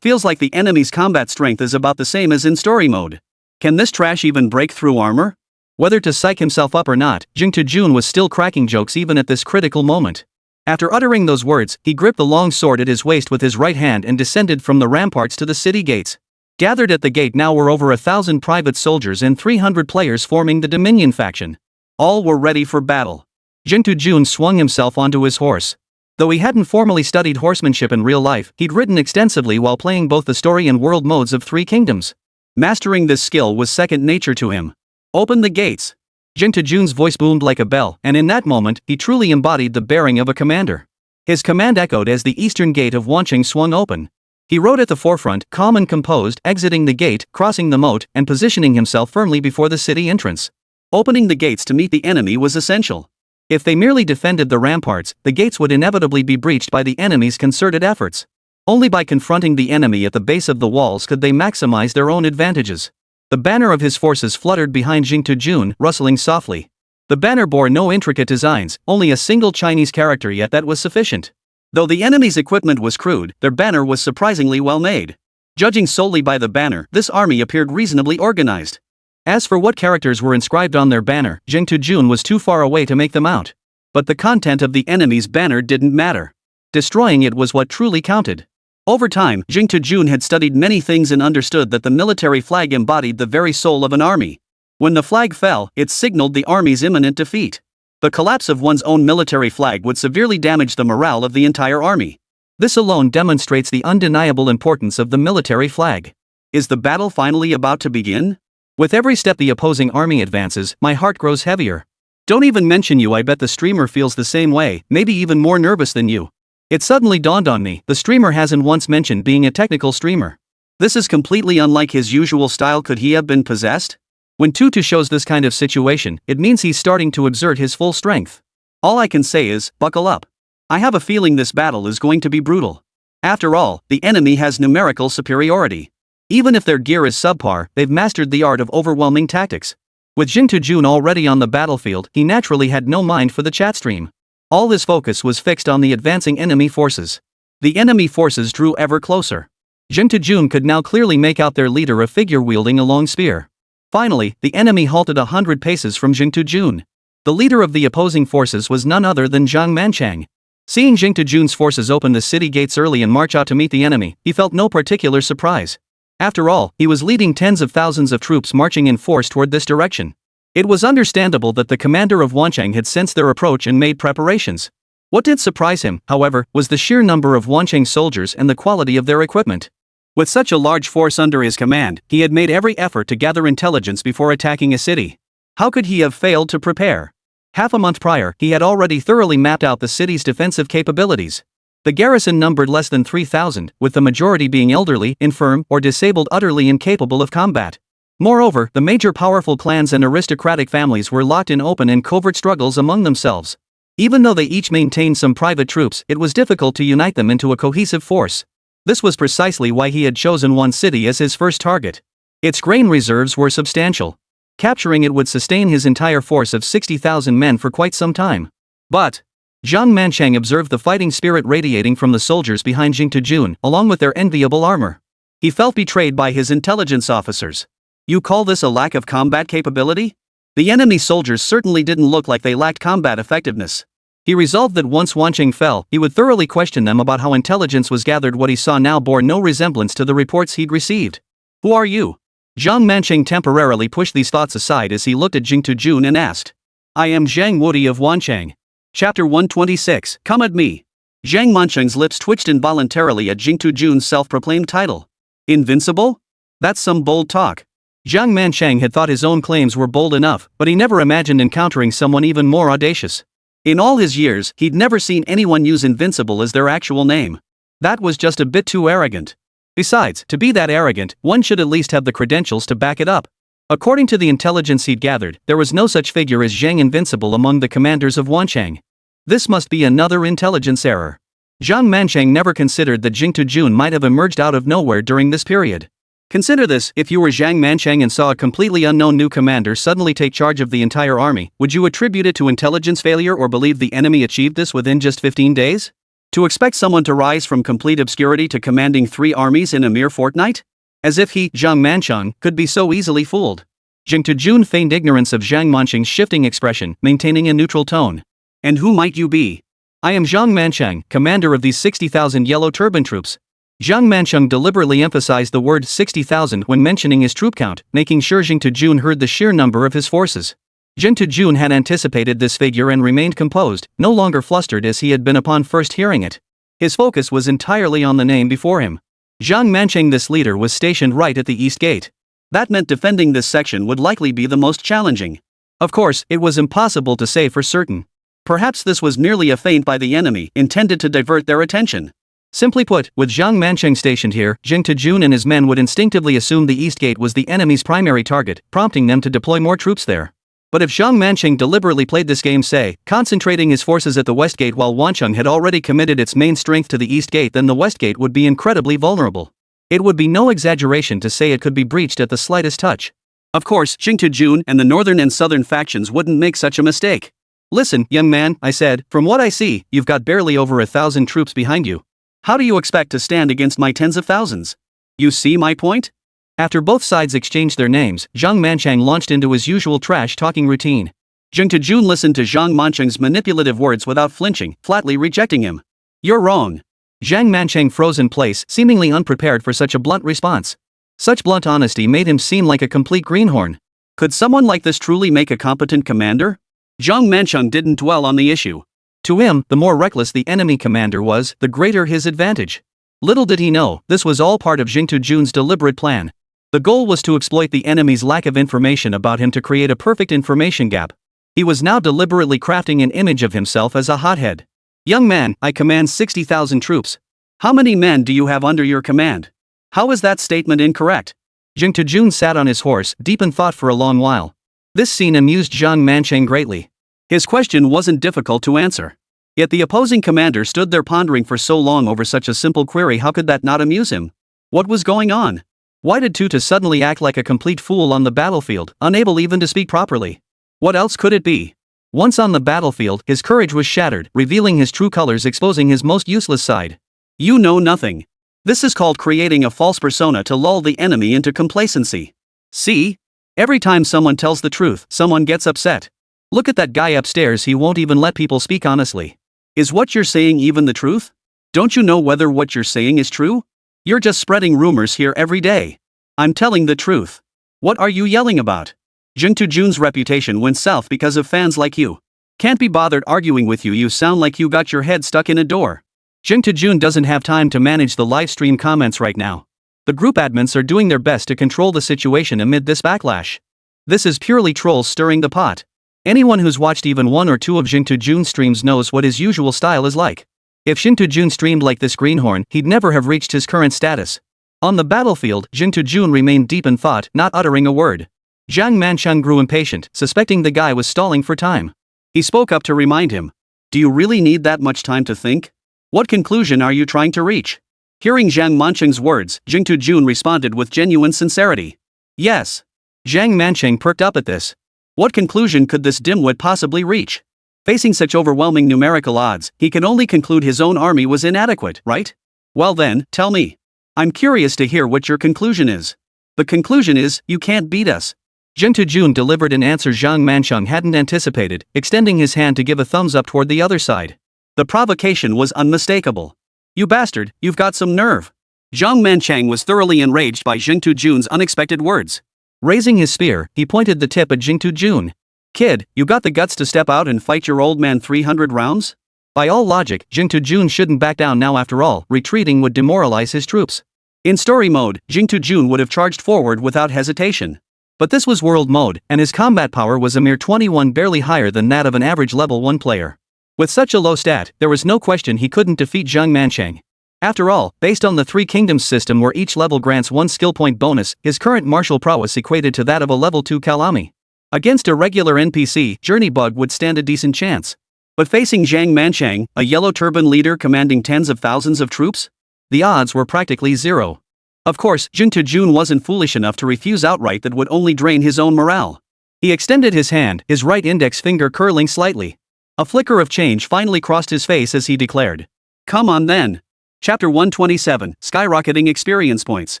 Feels like the enemy's combat strength is about the same as in story mode. Can this trash even break through armor? Whether to psych himself up or not, Jing Tujun was still cracking jokes even at this critical moment. After uttering those words, he gripped the long sword at his waist with his right hand and descended from the ramparts to the city gates. Gathered at the gate now were over 1,000 private soldiers and 300 players forming the Dominion faction. All were ready for battle. Jing Tujun swung himself onto his horse. Though he hadn't formally studied horsemanship in real life, he'd ridden extensively while playing both the story and world modes of 3 Kingdoms. Mastering this skill was second nature to him. Open the gates. Jing Tujun's voice boomed like a bell, and in that moment, he truly embodied the bearing of a commander. His command echoed as the eastern gate of Wancheng swung open. He rode at the forefront, calm and composed, exiting the gate, crossing the moat, and positioning himself firmly before the city entrance. Opening the gates to meet the enemy was essential. If they merely defended the ramparts, the gates would inevitably be breached by the enemy's concerted efforts. Only by confronting the enemy at the base of the walls could they maximize their own advantages. The banner of his forces fluttered behind Jing Tujun, rustling softly. The banner bore no intricate designs, only a single Chinese character, yet that was sufficient. Though the enemy's equipment was crude, their banner was surprisingly well made. Judging solely by the banner, this army appeared reasonably organized. As for what characters were inscribed on their banner, Jing Tujun was too far away to make them out. But the content of the enemy's banner didn't matter. Destroying it was what truly counted. Over time, Jing Tujun had studied many things and understood that the military flag embodied the very soul of an army. When the flag fell, it signaled the army's imminent defeat. The collapse of one's own military flag would severely damage the morale of the entire army. This alone demonstrates the undeniable importance of the military flag. Is the battle finally about to begin? With every step the opposing army advances, my heart grows heavier. Don't even mention you. I bet the streamer feels the same way, maybe even more nervous than you. It suddenly dawned on me, the streamer hasn't once mentioned being a technical streamer. This is completely unlike his usual style. Could he have been possessed? When Tutu shows this kind of situation, it means he's starting to exert his full strength. All I can say is, buckle up. I have a feeling this battle is going to be brutal. After all, the enemy has numerical superiority. Even if their gear is subpar, they've mastered the art of overwhelming tactics. With Jing Tujun already on the battlefield, he naturally had no mind for the chat stream. All his focus was fixed on the advancing enemy forces. The enemy forces drew ever closer. Jing Tujun could now clearly make out their leader, a figure wielding a long spear. Finally, the enemy halted 100 paces from Jing Tujun. The leader of the opposing forces was none other than Zhang Manchang. Seeing Jing Tujun's forces open the city gates early and march out to meet the enemy, he felt no particular surprise. After all, he was leading tens of thousands of troops marching in force toward this direction. It was understandable that the commander of Wancheng had sensed their approach and made preparations. What did surprise him, however, was the sheer number of Wancheng soldiers and the quality of their equipment. With such a large force under his command, he had made every effort to gather intelligence before attacking a city. How could he have failed to prepare? Half a month prior, he had already thoroughly mapped out the city's defensive capabilities. The garrison numbered less than 3,000, with the majority being elderly, infirm, or disabled, utterly incapable of combat. Moreover, the major powerful clans and aristocratic families were locked in open and covert struggles among themselves. Even though they each maintained some private troops, it was difficult to unite them into a cohesive force. This was precisely why he had chosen one city as his first target. Its grain reserves were substantial. Capturing it would sustain his entire force of 60,000 men for quite some time. But Zhang Manchang observed the fighting spirit radiating from the soldiers behind Jing Tujun, along with their enviable armor. He felt betrayed by his intelligence officers. You call this a lack of combat capability? The enemy soldiers certainly didn't look like they lacked combat effectiveness. He resolved that once Wancheng fell, he would thoroughly question them about how intelligence was gathered. What he saw now bore no resemblance to the reports he'd received. Who are you? Zhang Mancheng temporarily pushed these thoughts aside as he looked at Jing Tujun and asked. I am Zhang Wudi of Wancheng. Chapter 126, Come at me. Zhang Mancheng's lips twitched involuntarily at Jing Tujun's self-proclaimed title. Invincible? That's some bold talk. Zhang Mancheng had thought his own claims were bold enough, but he never imagined encountering someone even more audacious. In all his years, he'd never seen anyone use invincible as their actual name. That was just a bit too arrogant. Besides, to be that arrogant, one should at least have the credentials to back it up. According to the intelligence he'd gathered, there was no such figure as Zhang Invincible among the commanders of Wancheng. This must be another intelligence error. Zhang Mancheng never considered that Jing Tujun might have emerged out of nowhere during this period. Consider this, if you were Zhang Mancheng and saw a completely unknown new commander suddenly take charge of the entire army, would you attribute it to intelligence failure or believe the enemy achieved this within just 15 days? To expect someone to rise from complete obscurity to commanding 3 armies in a mere fortnight? As if he, Zhang Mancheng, could be so easily fooled. Jing Tujun feigned ignorance of Zhang Mancheng's shifting expression, maintaining a neutral tone. And who might you be? I am Zhang Mancheng, commander of these 60,000 Yellow Turban troops. Zhang Mancheng deliberately emphasized the word 60,000 when mentioning his troop count, making sure Jing Tujun heard the sheer number of his forces. Jing Tujun had anticipated this figure and remained composed, no longer flustered as he had been upon first hearing it. His focus was entirely on the name before him. Zhang Mancheng, this leader, was stationed right at the east gate. That meant defending this section would likely be the most challenging. Of course, it was impossible to say for certain. Perhaps this was merely a feint by the enemy, intended to divert their attention. Simply put, with Zhang Mancheng stationed here, Jing Tujun and his men would instinctively assume the east gate was the enemy's primary target, prompting them to deploy more troops there. But if Zhang Mancheng deliberately played this game, say, concentrating his forces at the west gate while Wancheng had already committed its main strength to the east gate, then the west gate would be incredibly vulnerable. It would be no exaggeration to say it could be breached at the slightest touch. Of course, Jing Tujun and the northern and southern factions wouldn't make such a mistake. Listen, young man, I said, from what I see, you've got barely over 1,000 troops behind you. How do you expect to stand against my tens of thousands? You see my point? After both sides exchanged their names, Zhang Mancheng launched into his usual trash-talking routine. Jing Tujun listened to Zhang Mancheng's manipulative words without flinching, flatly rejecting him. You're wrong. Zhang Mancheng froze in place, seemingly unprepared for such a blunt response. Such blunt honesty made him seem like a complete greenhorn. Could someone like this truly make a competent commander? Zhang Mancheng didn't dwell on the issue. To him, the more reckless the enemy commander was, the greater his advantage. Little did he know, this was all part of Jing Tujun's deliberate plan. The goal was to exploit the enemy's lack of information about him to create a perfect information gap. He was now deliberately crafting an image of himself as a hothead. Young man, I command 60,000 troops. How many men do you have under your command? How is that statement incorrect? Jing Tujun sat on his horse, deep in thought for a long while. This scene amused Zhang Mancheng greatly. His question wasn't difficult to answer. Yet the opposing commander stood there pondering for so long over such a simple query. How could that not amuse him? What was going on? Why did Tuta suddenly act like a complete fool on the battlefield, unable even to speak properly? What else could it be? Once on the battlefield, his courage was shattered, revealing his true colors, exposing his most useless side. You know nothing. This is called creating a false persona to lull the enemy into complacency. See? Every time someone tells the truth, someone gets upset. Look at that guy upstairs, he won't even let people speak honestly. Is what you're saying even the truth? Don't you know whether what you're saying is true? You're just spreading rumors here every day. I'm telling the truth. What are you yelling about? Jing Tujun's reputation went south because of fans like you. Can't be bothered arguing with you, you sound like you got your head stuck in a door. Jing Tujun doesn't have time to manage the live stream comments right now. The group admins are doing their best to control the situation amid this backlash. This is purely trolls stirring the pot. Anyone who's watched even one or two of Jing Tujun's streams knows what his usual style is like. If Jing Tujun streamed like this greenhorn, he'd never have reached his current status. On the battlefield, Jing Tujun remained deep in thought, not uttering a word. Zhang Mancheng grew impatient, suspecting the guy was stalling for time. He spoke up to remind him. Do you really need that much time to think? What conclusion are you trying to reach? Hearing Zhang Mancheng's words, Jing Tujun responded with genuine sincerity. Yes. Zhang Mancheng perked up at this. What conclusion could this dimwit possibly reach? Facing such overwhelming numerical odds, he can only conclude his own army was inadequate, right? Well then, tell me. I'm curious to hear what your conclusion is. The conclusion is, you can't beat us. Jing Tujun delivered an answer Zhang Mancheng hadn't anticipated, extending his hand to give a thumbs up toward the other side. The provocation was unmistakable. You bastard, you've got some nerve. Zhang Mancheng was thoroughly enraged by Jing Tujun's unexpected words. Raising his spear, he pointed the tip at Jing Tujun. Kid, you got the guts to step out and fight your old man 300 rounds? By all logic, Jing Tujun shouldn't back down now after all, retreating would demoralize his troops. In story mode, Jing Tujun would have charged forward without hesitation. But this was world mode, and his combat power was a mere 21, barely higher than that of an average level 1 player. With such a low stat, there was no question he couldn't defeat Zhang Mancheng. After all, based on the Three Kingdoms system where each level grants 1 skill point bonus, his current martial prowess equated to that of a level 2 Kalami. Against a regular NPC, Journey Bug would stand a decent chance. But facing Zhang Mancheng, a Yellow Turban leader commanding tens of thousands of troops? The odds were practically zero. Of course, Jing Tujun wasn't foolish enough to refuse outright. That would only drain his own morale. He extended his hand, his right index finger curling slightly. A flicker of change finally crossed his face as he declared. Come on then. Chapter 127, Skyrocketing Experience Points.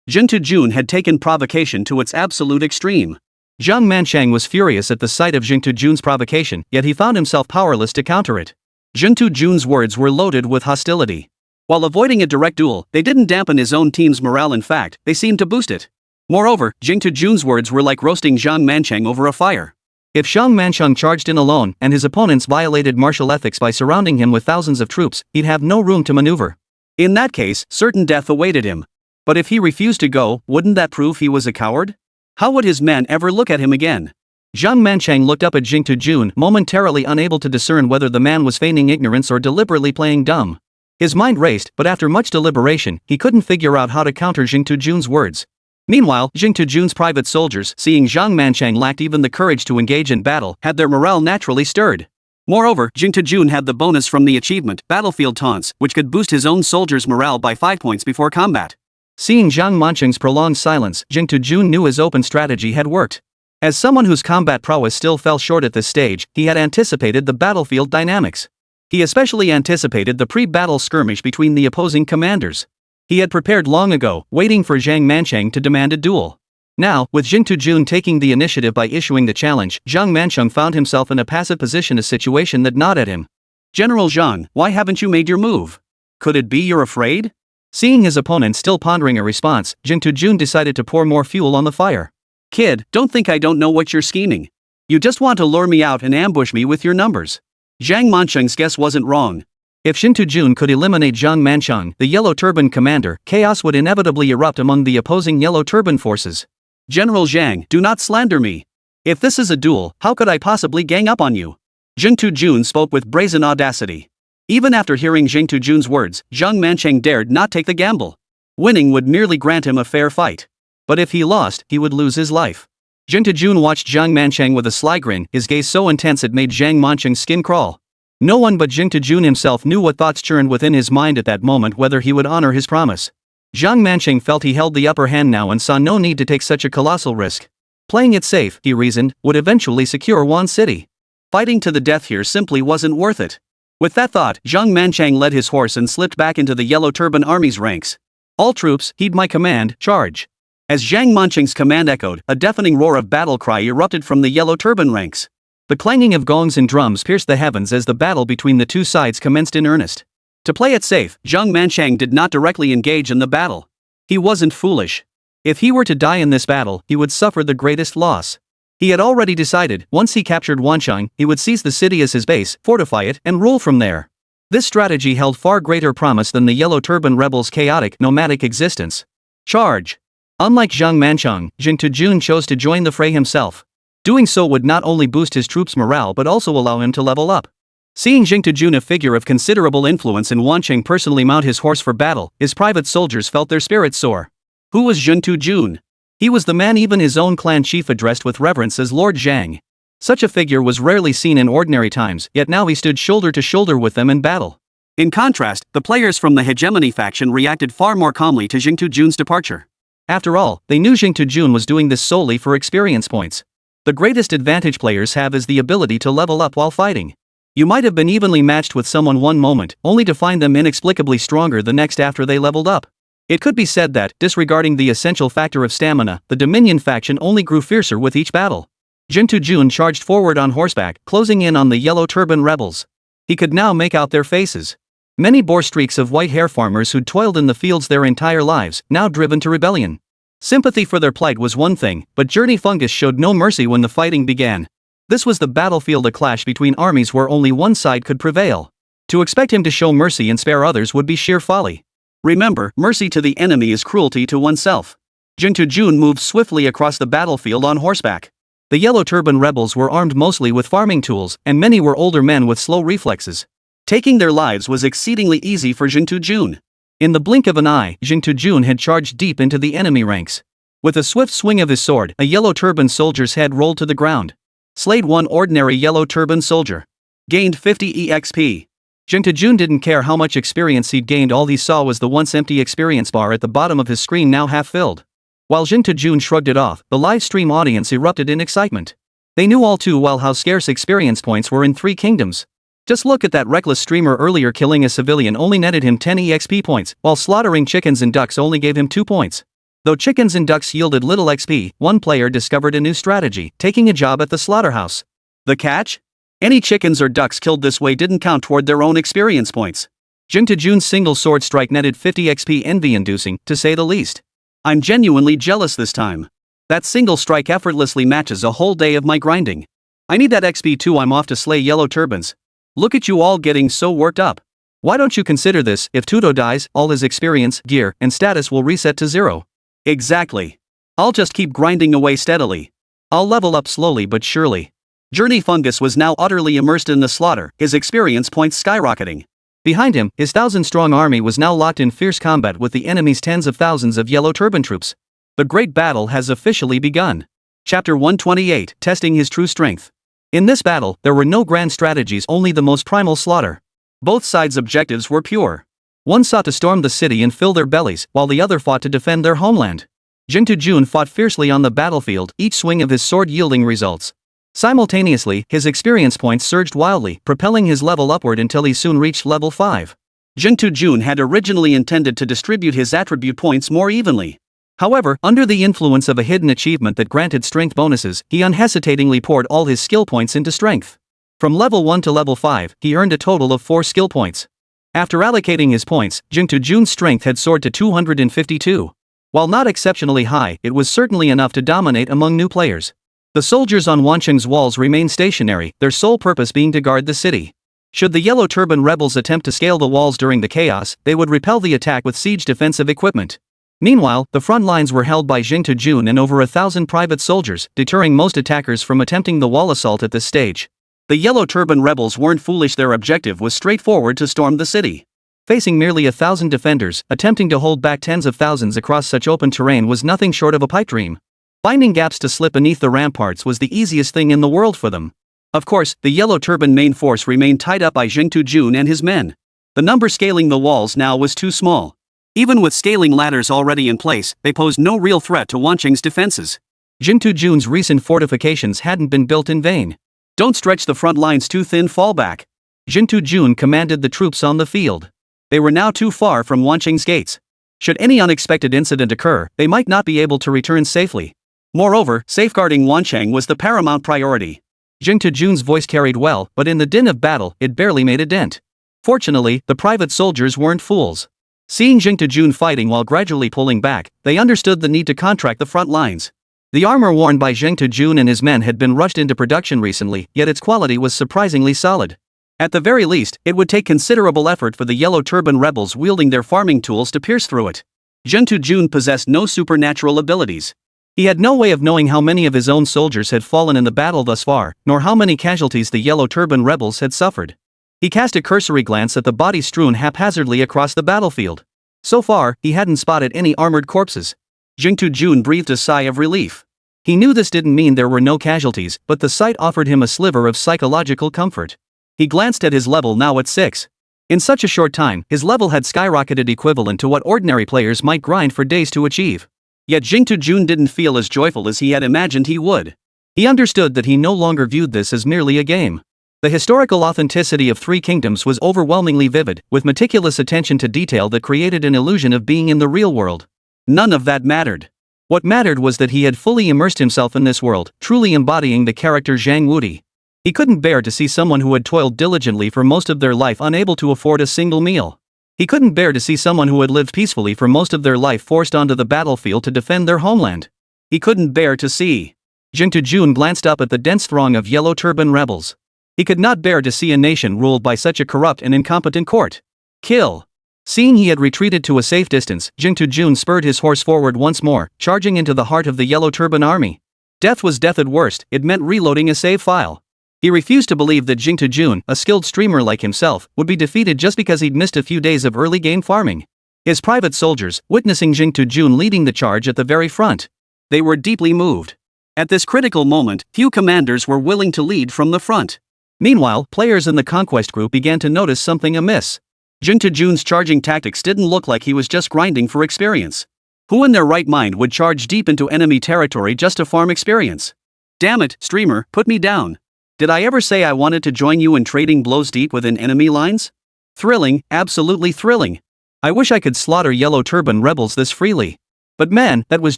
Jing Tujun had taken provocation to its absolute extreme. Zhang Mancheng was furious at the sight of Jing Tujun's provocation, yet he found himself powerless to counter it. Jing Tujun's words were loaded with hostility. While avoiding a direct duel, they didn't dampen his own team's morale. In fact, they seemed to boost it. Moreover, Jing Tujun's words were like roasting Zhang Mancheng over a fire. If Zhang Mancheng charged in alone, and his opponents violated martial ethics by surrounding him with thousands of troops, he'd have no room to maneuver. In that case, certain death awaited him. But if he refused to go, wouldn't that prove he was a coward? How would his men ever look at him again? Zhang Mancheng looked up at Jing Tujun, momentarily unable to discern whether the man was feigning ignorance or deliberately playing dumb. His mind raced, but after much deliberation, he couldn't figure out how to counter Jing Tujun's words. Meanwhile, Jing Tujun's private soldiers, seeing Zhang Mancheng lacked even the courage to engage in battle, had their morale naturally stirred. Moreover, Jing Tujun had the bonus from the achievement, Battlefield Taunts, which could boost his own soldiers' morale by 5 points before combat. Seeing Zhang Mancheng's prolonged silence, Jing Tujun knew his open strategy had worked. As someone whose combat prowess still fell short at this stage, he had anticipated the battlefield dynamics. He especially anticipated the pre-battle skirmish between the opposing commanders. He had prepared long ago, waiting for Zhang Mancheng to demand a duel. Now, with Jing Tujun taking the initiative by issuing the challenge, Zhang Mancheng found himself in a passive position, a situation that gnawed at him. General Zhang, why haven't you made your move? Could it be you're afraid? Seeing his opponent still pondering a response, Jing Tujun decided to pour more fuel on the fire. Kid, don't think I don't know what you're scheming. You just want to lure me out and ambush me with your numbers. Zhang Mancheng's guess wasn't wrong. If Jing Tujun could eliminate Zhang Mancheng, the Yellow Turban commander, chaos would inevitably erupt among the opposing Yellow Turban forces. General Zhang, do not slander me. If this is a duel, how could I possibly gang up on you? Jing Tujun spoke with brazen audacity. Even after hearing Jing Tujun's words, Zhang Mancheng dared not take the gamble. Winning would merely grant him a fair fight. But if he lost, he would lose his life. Jing Tujun watched Zhang Mancheng with a sly grin, his gaze so intense it made Zhang Mancheng's skin crawl. No one but Jing Tujun himself knew what thoughts churned within his mind at that moment, whether he would honor his promise. Zhang Mancheng felt he held the upper hand now and saw no need to take such a colossal risk. Playing it safe, he reasoned, would eventually secure Wan City. Fighting to the death here simply wasn't worth it. With that thought, Zhang Mancheng led his horse and slipped back into the Yellow Turban Army's ranks. All troops, heed my command, charge. As Zhang Mancheng's command echoed, a deafening roar of battle cry erupted from the Yellow Turban ranks. The clanging of gongs and drums pierced the heavens as the battle between the two sides commenced in earnest. To play it safe, Zhang Mancheng did not directly engage in the battle. He wasn't foolish. If he were to die in this battle, he would suffer the greatest loss. He had already decided, once he captured Wancheng, he would seize the city as his base, fortify it, and rule from there. This strategy held far greater promise than the Yellow Turban rebels' chaotic, nomadic existence. Charge! Unlike Zhang Mancheng, Jing Tujun chose to join the fray himself. Doing so would not only boost his troops' morale but also allow him to level up. Seeing Jing Tujun, a figure of considerable influence, and Wancheng personally mount his horse for battle, his private soldiers felt their spirits soar. Who was Jing Tujun? He was the man even his own clan chief addressed with reverence as Lord Zhang. Such a figure was rarely seen in ordinary times, yet now he stood shoulder to shoulder with them in battle. In contrast, the players from the Hegemony faction reacted far more calmly to Jing Tujun's departure. After all, they knew Jing Jun was doing this solely for experience points. The greatest advantage players have is the ability to level up while fighting. You might have been evenly matched with someone one moment, only to find them inexplicably stronger the next after they leveled up. It could be said that, disregarding the essential factor of stamina, the Dominion faction only grew fiercer with each battle. Jing Jun charged forward on horseback, closing in on the Yellow Turban rebels. He could now make out their faces. Many bore streaks of white hair farmers who'd toiled in the fields their entire lives, now driven to rebellion. Sympathy for their plight was one thing, but Journey Fungus showed no mercy when the fighting began. This was the battlefield, a clash between armies where only one side could prevail. To expect him to show mercy and spare others would be sheer folly. Remember, mercy to the enemy is cruelty to oneself. Jing Jun moved swiftly across the battlefield on horseback. The Yellow Turban rebels were armed mostly with farming tools, and many were older men with slow reflexes. Taking their lives was exceedingly easy for Jing Jun. In the blink of an eye, Jing Jun had charged deep into the enemy ranks. With a swift swing of his sword, a Yellow Turban soldier's head rolled to the ground. Slayed one ordinary Yellow Turban soldier. Gained 50 EXP. Jing Jun didn't care how much experience he'd gained, all he saw was the once empty experience bar at the bottom of his screen now half filled. While Jing Jun shrugged it off, the live stream audience erupted in excitement. They knew all too well how scarce experience points were in Three Kingdoms. Just look at that reckless streamer earlier. Killing a civilian only netted him 10 EXP points, while slaughtering chickens and ducks only gave him 2 points. Though chickens and ducks yielded little XP, one player discovered a new strategy, taking a job at the slaughterhouse. The catch? Any chickens or ducks killed this way didn't count toward their own experience points. Jing Jun's single sword strike netted 50 XP, envy-inducing, to say the least. I'm genuinely jealous this time. That single strike effortlessly matches a whole day of my grinding. I need that XP too. I'm off to slay Yellow Turbans. Look at you all getting so worked up. Why don't you consider this? If Tuto dies, all his experience, gear, and status will reset to 0. Exactly. I'll just keep grinding away steadily. I'll level up slowly but surely. Journey Fungus was now utterly immersed in the slaughter, his experience points skyrocketing. Behind him, his 1,000-strong army was now locked in fierce combat with the enemy's tens of thousands of Yellow Turban troops. The great battle has officially begun. Chapter 128, Testing His True Strength. In this battle, there were no grand strategies, only the most primal slaughter. Both sides' objectives were pure. One sought to storm the city and fill their bellies, while the other fought to defend their homeland. Jing Jun fought fiercely on the battlefield, each swing of his sword yielding results. Simultaneously, his experience points surged wildly, propelling his level upward until he soon reached level 5. Jing Jun had originally intended to distribute his attribute points more evenly. However, under the influence of a hidden achievement that granted strength bonuses, he unhesitatingly poured all his skill points into strength. From level 1 to level 5, he earned a total of 4 skill points. After allocating his points, Jing Jun's strength had soared to 252. While not exceptionally high, it was certainly enough to dominate among new players. The soldiers on Wancheng's walls remained stationary, their sole purpose being to guard the city. Should the Yellow Turban rebels attempt to scale the walls during the chaos, they would repel the attack with siege defensive equipment. Meanwhile, the front lines were held by Jing Jun and over 1,000 private soldiers, deterring most attackers from attempting the wall assault at this stage. The Yellow Turban rebels weren't foolish, their objective was straightforward: to storm the city. Facing merely 1,000 defenders, attempting to hold back tens of thousands across such open terrain was nothing short of a pipe dream. Finding gaps to slip beneath the ramparts was the easiest thing in the world for them. Of course, the Yellow Turban main force remained tied up by Jing Jun and his men. The number scaling the walls now was too small. Even with scaling ladders already in place, they posed no real threat to Wancheng's defenses. Jing Jun's recent fortifications hadn't been built in vain. Don't stretch the front lines too thin, fall back. Jing Jun commanded the troops on the field. They were now too far from Wancheng's gates. Should any unexpected incident occur, they might not be able to return safely. Moreover, safeguarding Wancheng was the paramount priority. Jing Jun's voice carried well, but in the din of battle, it barely made a dent. Fortunately, the private soldiers weren't fools. Seeing Jing Jun fighting while gradually pulling back, they understood the need to contract the front lines. The armor worn by Jing Jun and his men had been rushed into production recently, yet its quality was surprisingly solid. At the very least, it would take considerable effort for the Yellow Turban rebels wielding their farming tools to pierce through it. Jing Jun possessed no supernatural abilities. He had no way of knowing how many of his own soldiers had fallen in the battle thus far, nor how many casualties the Yellow Turban rebels had suffered. He cast a cursory glance at the bodies strewn haphazardly across the battlefield. So far, he hadn't spotted any armored corpses. Jing Jun breathed a sigh of relief. He knew this didn't mean there were no casualties, but the sight offered him a sliver of psychological comfort. He glanced at his level, now at 6. In such a short time, his level had skyrocketed, equivalent to what ordinary players might grind for days to achieve. Yet Jing Jun didn't feel as joyful as he had imagined he would. He understood that he no longer viewed this as merely a game. The historical authenticity of Three Kingdoms was overwhelmingly vivid, with meticulous attention to detail that created an illusion of being in the real world. None of that mattered. What mattered was that he had fully immersed himself in this world, truly embodying the character Zhang Wudi. He couldn't bear to see someone who had toiled diligently for most of their life unable to afford a single meal. He couldn't bear to see someone who had lived peacefully for most of their life forced onto the battlefield to defend their homeland. He couldn't bear to see. Jing Jun glanced up at the dense throng of Yellow Turban rebels. He could not bear to see a nation ruled by such a corrupt and incompetent court. Kill. Seeing he had retreated to a safe distance, Jing Jun spurred his horse forward once more, charging into the heart of the Yellow Turban army. Death was death at worst, it meant reloading a save file. He refused to believe that Jing Jun, a skilled streamer like himself, would be defeated just because he'd missed a few days of early game farming. His private soldiers, witnessing Jing Jun leading the charge at the very front, they were deeply moved. At this critical moment, few commanders were willing to lead from the front. Meanwhile, players in the conquest group began to notice something amiss. Jing Jun's charging tactics didn't look like he was just grinding for experience. Who in their right mind would charge deep into enemy territory just to farm experience? Damn it, streamer, put me down. Did I ever say I wanted to join you in trading blows deep within enemy lines? Thrilling, absolutely thrilling. I wish I could slaughter Yellow Turban rebels this freely. But man, that was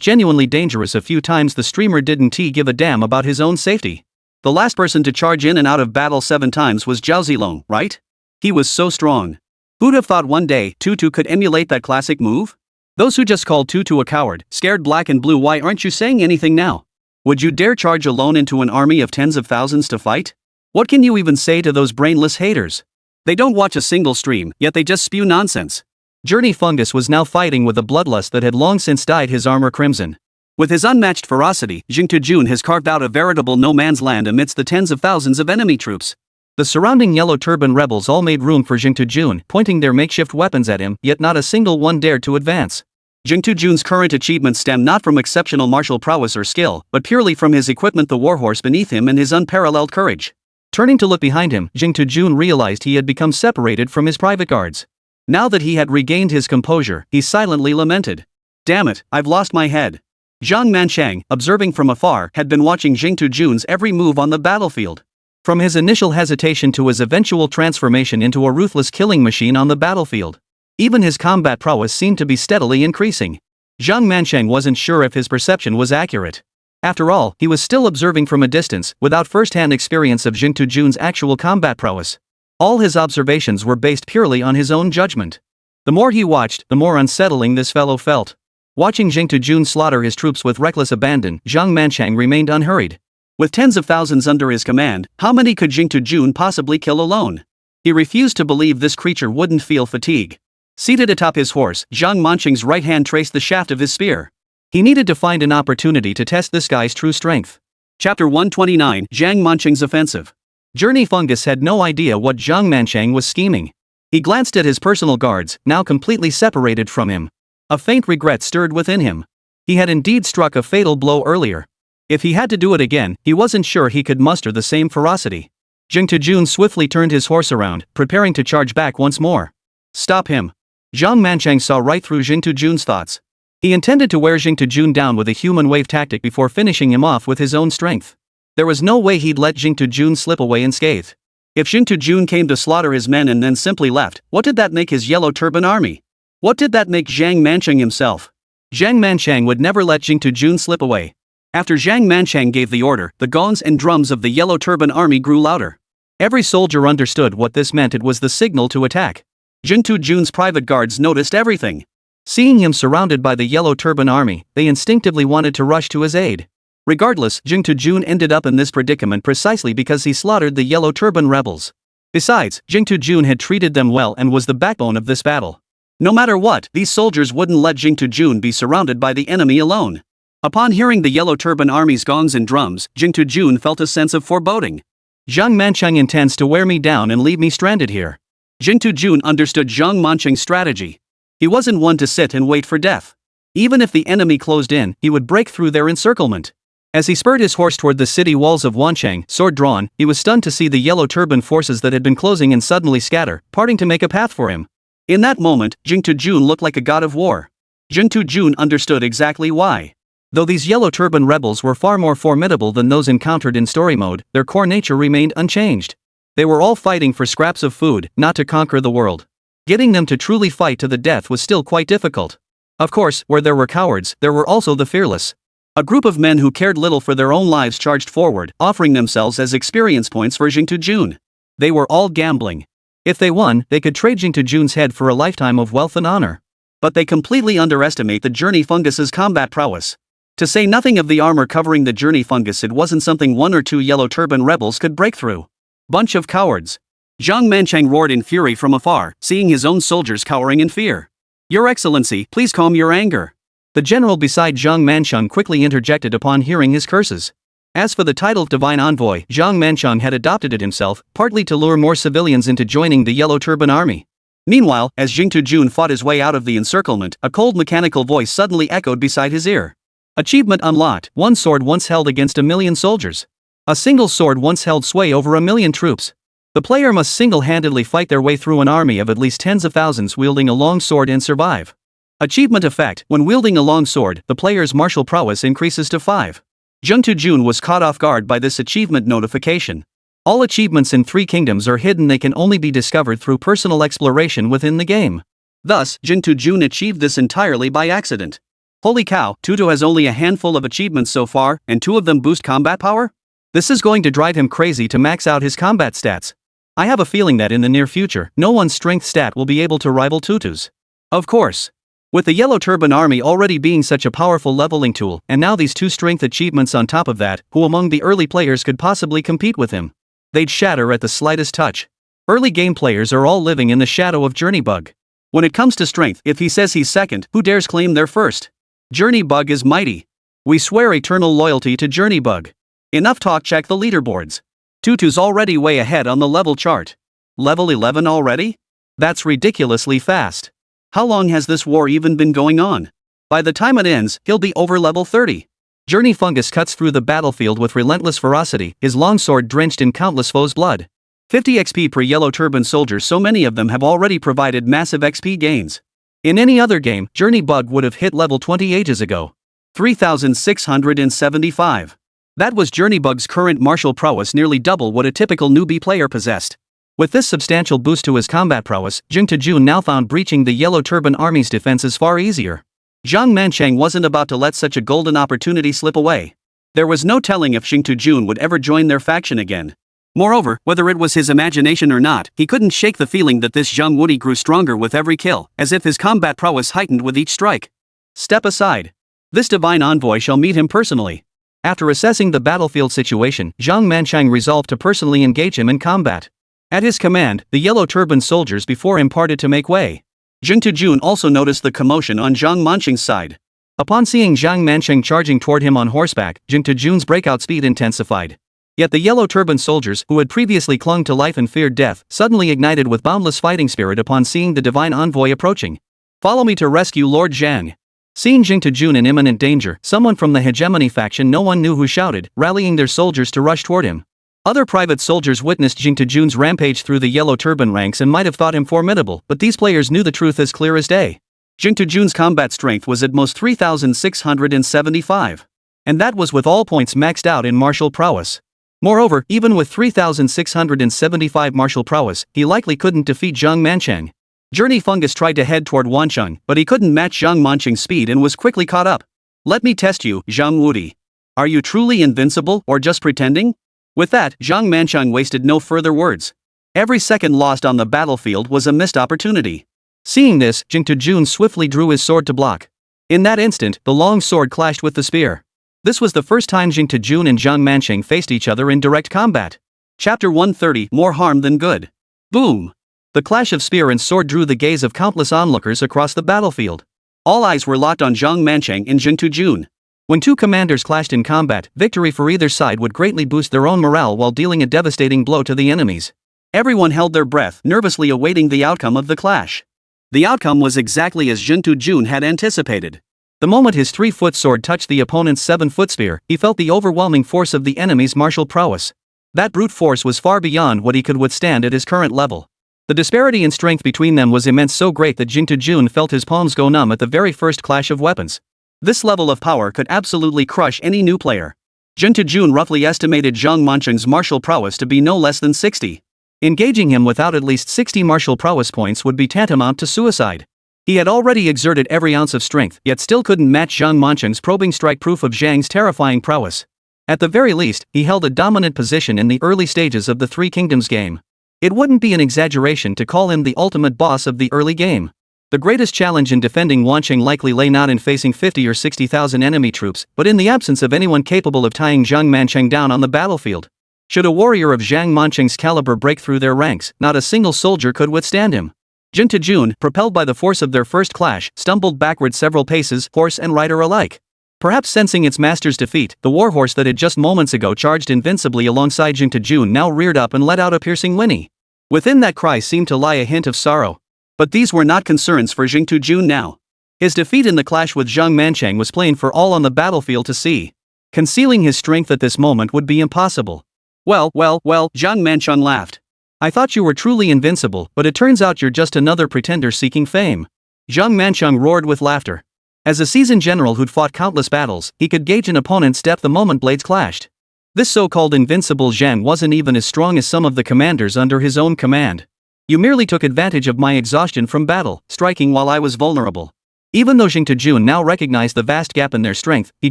genuinely dangerous. A few times the streamer didn't give a damn about his own safety. The last person to charge in and out of battle 7 times was Zhao Zilong, right? He was so strong. Who'd have thought one day Tutu could emulate that classic move? Those who just called Tutu a coward, scared black and blue, why aren't you saying anything now? Would you dare charge alone into an army of tens of thousands to fight? What can you even say to those brainless haters? They don't watch a single stream, yet they just spew nonsense. Journey Fungus was now fighting with a bloodlust that had long since dyed his armor crimson. With his unmatched ferocity, Jing Jun has carved out a veritable no-man's land amidst the tens of thousands of enemy troops. The surrounding Yellow Turban rebels all made room for Jing Jun, pointing their makeshift weapons at him, yet not a single one dared to advance. Jing Jun's current achievements stem not from exceptional martial prowess or skill, but purely from his equipment, the warhorse beneath him, and his unparalleled courage. Turning to look behind him, Jing Jun realized he had become separated from his private guards. Now that he had regained his composure, he silently lamented. Damn it, I've lost my head. Zhang Manchang, observing from afar, had been watching Jing Jun's every move on the battlefield. From his initial hesitation to his eventual transformation into a ruthless killing machine on the battlefield. Even his combat prowess seemed to be steadily increasing. Zhang Manchang wasn't sure if his perception was accurate. After all, he was still observing from a distance, without first-hand experience of Jing Jun's actual combat prowess. All his observations were based purely on his own judgment. The more he watched, the more unsettling this fellow felt. Watching Jing Jun slaughter his troops with reckless abandon, Zhang Manchang remained unhurried. With tens of thousands under his command, how many could Jing Jun possibly kill alone? He refused to believe this creature wouldn't feel fatigue. Seated atop his horse, Zhang Manchang's right hand traced the shaft of his spear. He needed to find an opportunity to test this guy's true strength. Chapter 129, Zhang Manchang's Offensive. Journey Fungus had no idea what Zhang Manchang was scheming. He glanced at his personal guards, now completely separated from him. A faint regret stirred within him. He had indeed struck a fatal blow earlier. If he had to do it again, he wasn't sure he could muster the same ferocity. Jing Jun swiftly turned his horse around, preparing to charge back once more. Stop him. Zhang Manchang saw right through Jing Jun's thoughts. He intended to wear Jing Jun down with a human wave tactic before finishing him off with his own strength. There was no way he'd let Jing Jun slip away unscathed. If Jing Jun came to slaughter his men and then simply left, what did that make his Yellow Turban army? What did that make Zhang Manchang himself? Zhang Manchang would never let Jing Jun slip away. After Zhang Manchang gave the order, the gongs and drums of the Yellow Turban army grew louder. Every soldier understood what this meant. It was the signal to attack. Jing Jun's private guards noticed everything. Seeing him surrounded by the Yellow Turban army, they instinctively wanted to rush to his aid. Regardless, Jing Jun ended up in this predicament precisely because he slaughtered the Yellow Turban rebels. Besides, Jing Jun had treated them well and was the backbone of this battle. No matter what, these soldiers wouldn't let Jing Jun be surrounded by the enemy alone. Upon hearing the Yellow Turban army's gongs and drums, Jing Jun felt a sense of foreboding. Zhang Manchang intends to wear me down and leave me stranded here. Jing Jun understood Zhang Manchang's strategy. He wasn't one to sit and wait for death. Even if the enemy closed in, he would break through their encirclement. As he spurred his horse toward the city walls of Wancheng, sword drawn, he was stunned to see the Yellow Turban forces that had been closing in suddenly scatter, parting to make a path for him. In that moment, Jing Jun looked like a god of war. Jun understood exactly why. Though these Yellow Turban rebels were far more formidable than those encountered in story mode, their core nature remained unchanged. They were all fighting for scraps of food, not to conquer the world. Getting them to truly fight to the death was still quite difficult. Of course, where there were cowards, there were also the fearless. A group of men who cared little for their own lives charged forward, offering themselves as experience points for Jun. They were all gambling. If they won, they could trade Jun's head for a lifetime of wealth and honor. But they completely underestimate the journey fungus's combat prowess. To say nothing of the armor covering the journey fungus, it wasn't something one or two Yellow Turban rebels could break through. Bunch of cowards. Zhang Manchang roared in fury from afar, seeing his own soldiers cowering in fear. Your Excellency, please calm your anger. The general beside Zhang Manchang quickly interjected upon hearing his curses. As for the title Divine Envoy, Zhang Manchang had adopted it himself, partly to lure more civilians into joining the Yellow Turban army. Meanwhile, as Jun fought his way out of the encirclement, a cold mechanical voice suddenly echoed beside his ear. Achievement unlocked, one sword once held against 1,000,000 soldiers. A single sword once held sway over 1,000,000 troops. The player must single-handedly fight their way through an army of at least tens of thousands wielding a long sword and survive. Achievement effect: when wielding a long sword, the player's martial prowess increases to 5. Jun was caught off guard by this achievement notification. All achievements in 3 kingdoms are hidden, they can only be discovered through personal exploration within the game. Thus, Jun achieved this entirely by accident. Holy cow, Tutu has only a handful of achievements so far, and 2 of them boost combat power? This is going to drive him crazy to max out his combat stats. I have a feeling that in the near future, no one's strength stat will be able to rival Tutu's. Of course. With the Yellow Turban army already being such a powerful leveling tool, and now these 2 strength achievements on top of that, who among the early players could possibly compete with him? They'd shatter at the slightest touch. Early game players are all living in the shadow of Journeybug. When it comes to strength, if he says he's second, who dares claim they're first? Journeybug is mighty. We swear eternal loyalty to Journeybug. Enough talk, check the leaderboards. Tutu's already way ahead on the level chart. Level 11 already? That's ridiculously fast. How long has this war even been going on? By the time it ends, he'll be over level 30. Journey Fungus cuts through the battlefield with relentless ferocity, his longsword drenched in countless foes' blood. 50 XP per Yellow Turban soldier, so many of them have already provided massive XP gains. In any other game, Journeybug would have hit level 20 ages ago. 3,675. That was Journeybug's current martial prowess, nearly double what a typical newbie player possessed. With this substantial boost to his combat prowess, Jun now found breaching the Yellow Turban army's defenses far easier. Zhang Manchang wasn't about to let such a golden opportunity slip away. There was no telling if Jun would ever join their faction again. Moreover, whether it was his imagination or not, he couldn't shake the feeling that this Zhang Wudi grew stronger with every kill, as if his combat prowess heightened with each strike. Step aside. This divine envoy shall meet him personally. After assessing the battlefield situation, Zhang Manchang resolved to personally engage him in combat. At his command, the Yellow Turban soldiers before him parted to make way. Jun also noticed the commotion on Zhang Manchang's side. Upon seeing Zhang Manchang charging toward him on horseback, Jun's breakout speed intensified. Yet the Yellow Turban soldiers, who had previously clung to life and feared death, suddenly ignited with boundless fighting spirit upon seeing the divine envoy approaching. Follow me to rescue Lord Zhang. Seeing Jun in imminent danger, someone from the hegemony faction no one knew who shouted, rallying their soldiers to rush toward him. Other private soldiers witnessed Jun's rampage through the Yellow Turban ranks and might have thought him formidable, but these players knew the truth as clear as day. Jun's combat strength was at most 3,675. And that was with all points maxed out in martial prowess. Moreover, even with 3,675 martial prowess, he likely couldn't defeat Zhang Manchang. Journey Fungus tried to head toward Wancheng, but he couldn't match Zhang Manchang's speed and was quickly caught up. Let me test you, Zhang Wudi. Are you truly invincible, or just pretending? With that, Zhang Manchang wasted no further words. Every second lost on the battlefield was a missed opportunity. Seeing this, Jun swiftly drew his sword to block. In that instant, the long sword clashed with the spear. This was the first time Jun and Zhang Manchang faced each other in direct combat. Chapter 130, More Harm Than Good. Boom! The clash of spear and sword drew the gaze of countless onlookers across the battlefield. All eyes were locked on Zhang Manchang and Jun. When two commanders clashed in combat, victory for either side would greatly boost their own morale while dealing a devastating blow to the enemies. Everyone held their breath, nervously awaiting the outcome of the clash. The outcome was exactly as Jun had anticipated. The moment his 3-foot sword touched the opponent's 7-foot spear, he felt the overwhelming force of the enemy's martial prowess. That brute force was far beyond what he could withstand at his current level. The disparity in strength between them was immense, so great that Jing Jun felt his palms go numb at the very first clash of weapons. This level of power could absolutely crush any new player. Jing Jun roughly estimated Zhang Mancheng's martial prowess to be no less than 60. Engaging him without at least 60 martial prowess points would be tantamount to suicide. He had already exerted every ounce of strength, yet still couldn't match Zhang Mancheng's probing strike, proof of Zhang's terrifying prowess. At the very least, he held a dominant position in the early stages of the Three Kingdoms game. It wouldn't be an exaggeration to call him the ultimate boss of the early game. The greatest challenge in defending Wancheng likely lay not in facing 50 or 60,000 enemy troops, but in the absence of anyone capable of tying Zhang Mancheng down on the battlefield. Should a warrior of Zhang Mancheng's caliber break through their ranks, not a single soldier could withstand him. Jing Jun, propelled by the force of their first clash, stumbled backward several paces, horse and rider alike. Perhaps sensing its master's defeat, the warhorse that had just moments ago charged invincibly alongside Jing Jun now reared up and let out a piercing whinny. Within that cry seemed to lie a hint of sorrow. But these were not concerns for Jing Jun now. His defeat in the clash with Zhang Mancheng was plain for all on the battlefield to see. Concealing his strength at this moment would be impossible. Well, Zhang Mancheng laughed. I thought you were truly invincible, but it turns out you're just another pretender seeking fame. Zhang Mancheng roared with laughter. As a seasoned general who'd fought countless battles, he could gauge an opponent's depth the moment blades clashed. This so-called invincible Zhang wasn't even as strong as some of the commanders under his own command. You merely took advantage of my exhaustion from battle, striking while I was vulnerable. Even though Jing Jun now recognized the vast gap in their strength, he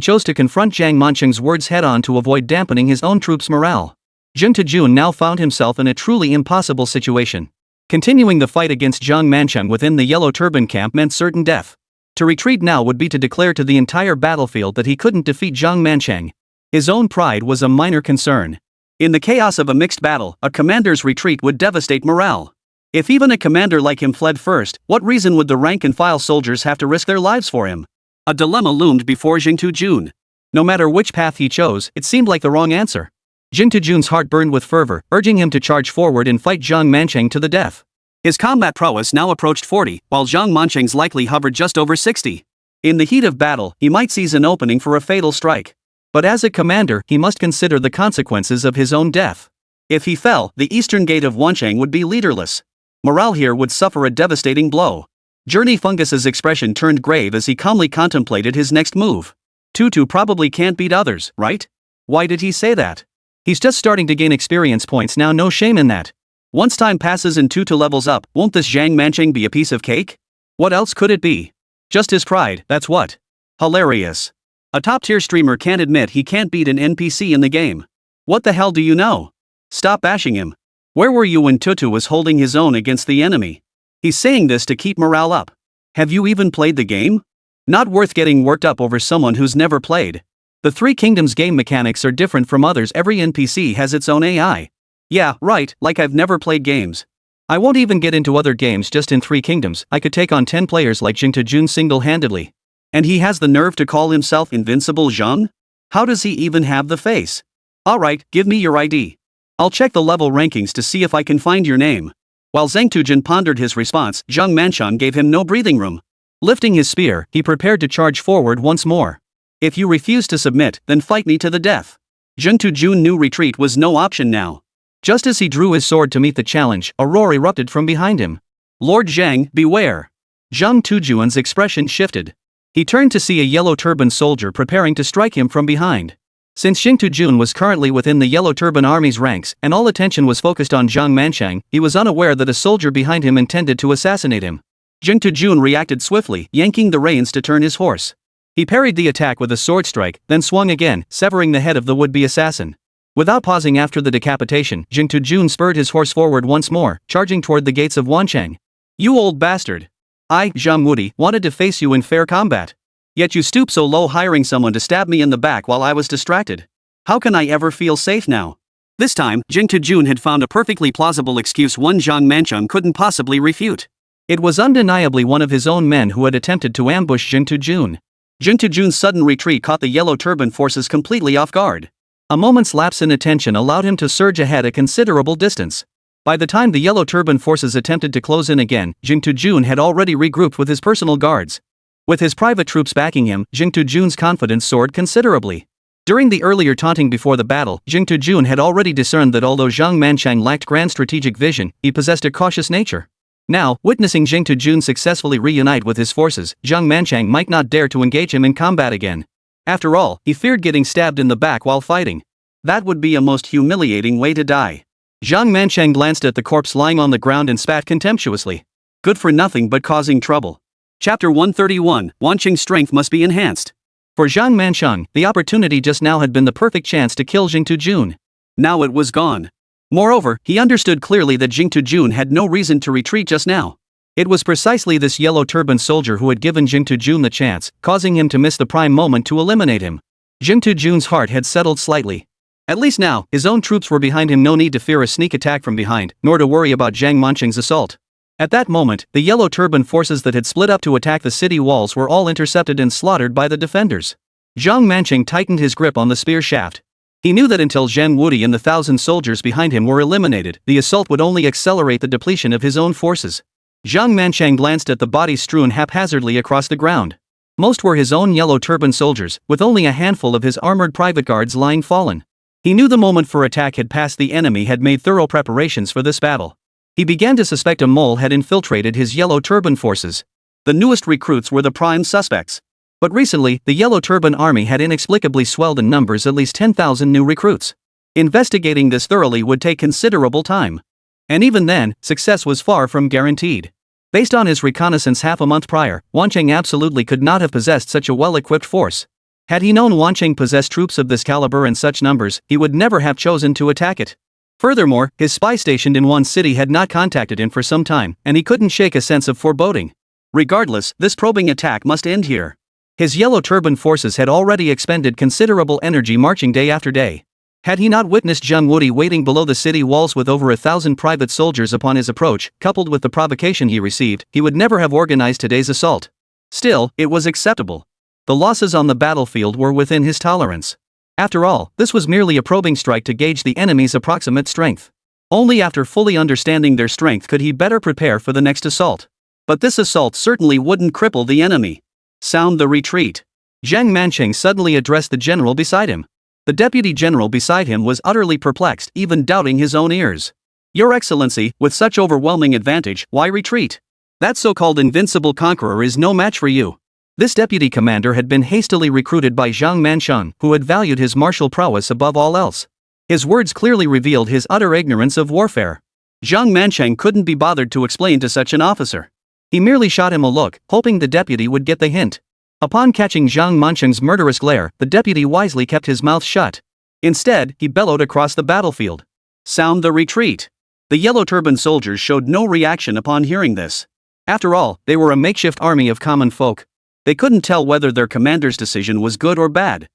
chose to confront Zhang Mancheng's words head-on to avoid dampening his own troops' morale. Jing Jun now found himself in a truly impossible situation. Continuing the fight against Zhang Mancheng within the Yellow Turban camp meant certain death. To retreat now would be to declare to the entire battlefield that he couldn't defeat Zhang Mancheng. His own pride was a minor concern. In the chaos of a mixed battle, a commander's retreat would devastate morale. If even a commander like him fled first, what reason would the rank-and-file soldiers have to risk their lives for him? A dilemma loomed before Jing Jun. No matter which path he chose, it seemed like the wrong answer. Jing Jun's heart burned with fervor, urging him to charge forward and fight Zhang Mancheng to the death. His combat prowess now approached 40, while Zhang Mancheng's likely hovered just over 60. In the heat of battle, he might seize an opening for a fatal strike. But as a commander, he must consider the consequences of his own death. If he fell, the eastern gate of Wancheng would be leaderless. Morale here would suffer a devastating blow. Journey Fungus's expression turned grave as he calmly contemplated his next move. Tutu probably can't beat others, right? Why did he say that? He's just starting to gain experience points now, no shame in that. Once time passes and Tutu levels up, won't this Zhang Mancheng be a piece of cake? What else could it be? Just his pride, that's what. Hilarious. A top-tier streamer can't admit he can't beat an NPC in the game. What the hell do you know? Stop bashing him. Where were you when Tutu was holding his own against the enemy? He's saying this to keep morale up. Have you even played the game? Not worth getting worked up over someone who's never played. The Three Kingdoms game mechanics are different from others. Every NPC has its own AI. Yeah, right, like I've never played games. I won't even get into other games. Just in Three Kingdoms, I could take on 10 players like Jing Jun single-handedly. And he has the nerve to call himself Invincible Zhang? How does he even have the face? Alright, give me your ID. I'll check the level rankings to see if I can find your name. While Zhang Tujin pondered his response, Zhang Mancheng gave him no breathing room. Lifting his spear, he prepared to charge forward once more. If you refuse to submit, then fight me to the death. Jing Jun knew retreat was no option now. Just as he drew his sword to meet the challenge, a roar erupted from behind him. Lord Zhang, beware! Zhang Tujun's expression shifted. He turned to see a yellow turban soldier preparing to strike him from behind. Since Jing Jun was currently within the Yellow Turban Army's ranks and all attention was focused on Zhang Mancheng, he was unaware that a soldier behind him intended to assassinate him. Jing Jun reacted swiftly, yanking the reins to turn his horse. He parried the attack with a sword strike, then swung again, severing the head of the would-be assassin. Without pausing after the decapitation, Jing Jun spurred his horse forward once more, charging toward the gates of Wancheng. You old bastard! I, Zhang Wudi, wanted to face you in fair combat. Yet you stoop so low, hiring someone to stab me in the back while I was distracted. How can I ever feel safe now? This time, Jing Jun had found a perfectly plausible excuse one Zhang Mancheng couldn't possibly refute. It was undeniably one of his own men who had attempted to ambush Jing Jun. Jing Jun's sudden retreat caught the Yellow Turban forces completely off guard. A moment's lapse in attention allowed him to surge ahead a considerable distance. By the time the Yellow Turban forces attempted to close in again, Jing Jun had already regrouped with his personal guards. With his private troops backing him, Jing Jun's confidence soared considerably. During the earlier taunting before the battle, Jing Tujun had already discerned that although Zhang Manchang lacked grand strategic vision, he possessed a cautious nature. Now, witnessing Jing Tujun successfully reunite with his forces, Zhang Manchang might not dare to engage him in combat again. After all, he feared getting stabbed in the back while fighting. That would be a most humiliating way to die. Zhang Manchang glanced at the corpse lying on the ground and spat contemptuously. Good for nothing but causing trouble. Chapter 131, Wanqing's strength must be enhanced. For Zhang Manchang, the opportunity just now had been the perfect chance to kill Jing Tujun. Now it was gone. Moreover, he understood clearly that Jing Tujun had no reason to retreat just now. It was precisely this yellow turban soldier who had given Jing Tujun the chance, causing him to miss the prime moment to eliminate him. Jing Tujun's heart had settled slightly. At least now, his own troops were behind him, no need to fear a sneak attack from behind, nor to worry about Zhang Manchang's assault. At that moment, the yellow turban forces that had split up to attack the city walls were all intercepted and slaughtered by the defenders. Zhang Manchang tightened his grip on the spear shaft. He knew that until Zhang Wudi and the 1,000 soldiers behind him were eliminated, the assault would only accelerate the depletion of his own forces. Zhang Manchang glanced at the bodies strewn haphazardly across the ground. Most were his own yellow turban soldiers, with only a handful of his armored private guards lying fallen. He knew the moment for attack had passed. The enemy had made thorough preparations for this battle. He began to suspect a mole had infiltrated his yellow turban forces. The newest recruits were the prime suspects. But recently, the Yellow Turban army had inexplicably swelled in numbers, at least 10,000 new recruits. Investigating this thoroughly would take considerable time. And even then, success was far from guaranteed. Based on his reconnaissance half a month prior, Wanqing absolutely could not have possessed such a well-equipped force. Had he known Wanqing possessed troops of this caliber and such numbers, he would never have chosen to attack it. Furthermore, his spy stationed in one city had not contacted him for some time, and he couldn't shake a sense of foreboding. Regardless, this probing attack must end here. His yellow turban forces had already expended considerable energy marching day after day. Had he not witnessed Zhang Wudi waiting below the city walls with over 1,000 private soldiers upon his approach, coupled with the provocation he received, he would never have organized today's assault. Still, it was acceptable. The losses on the battlefield were within his tolerance. After all, this was merely a probing strike to gauge the enemy's approximate strength. Only after fully understanding their strength could he better prepare for the next assault. But this assault certainly wouldn't cripple the enemy. Sound the retreat. Zhang Manchang suddenly addressed the general beside him. The deputy general beside him was utterly perplexed, even doubting his own ears. Your Excellency, with such overwhelming advantage, why retreat? That so-called invincible conqueror is no match for you. This deputy commander had been hastily recruited by Zhang Manchang, who had valued his martial prowess above all else. His words clearly revealed his utter ignorance of warfare. Zhang Manchang couldn't be bothered to explain to such an officer. He merely shot him a look, hoping the deputy would get the hint. Upon catching Zhang Manchang's murderous glare, the deputy wisely kept his mouth shut. Instead, he bellowed across the battlefield. Sound the retreat. The Yellow Turban soldiers showed no reaction upon hearing this. After all, they were a makeshift army of common folk. They couldn't tell whether their commander's decision was good or bad.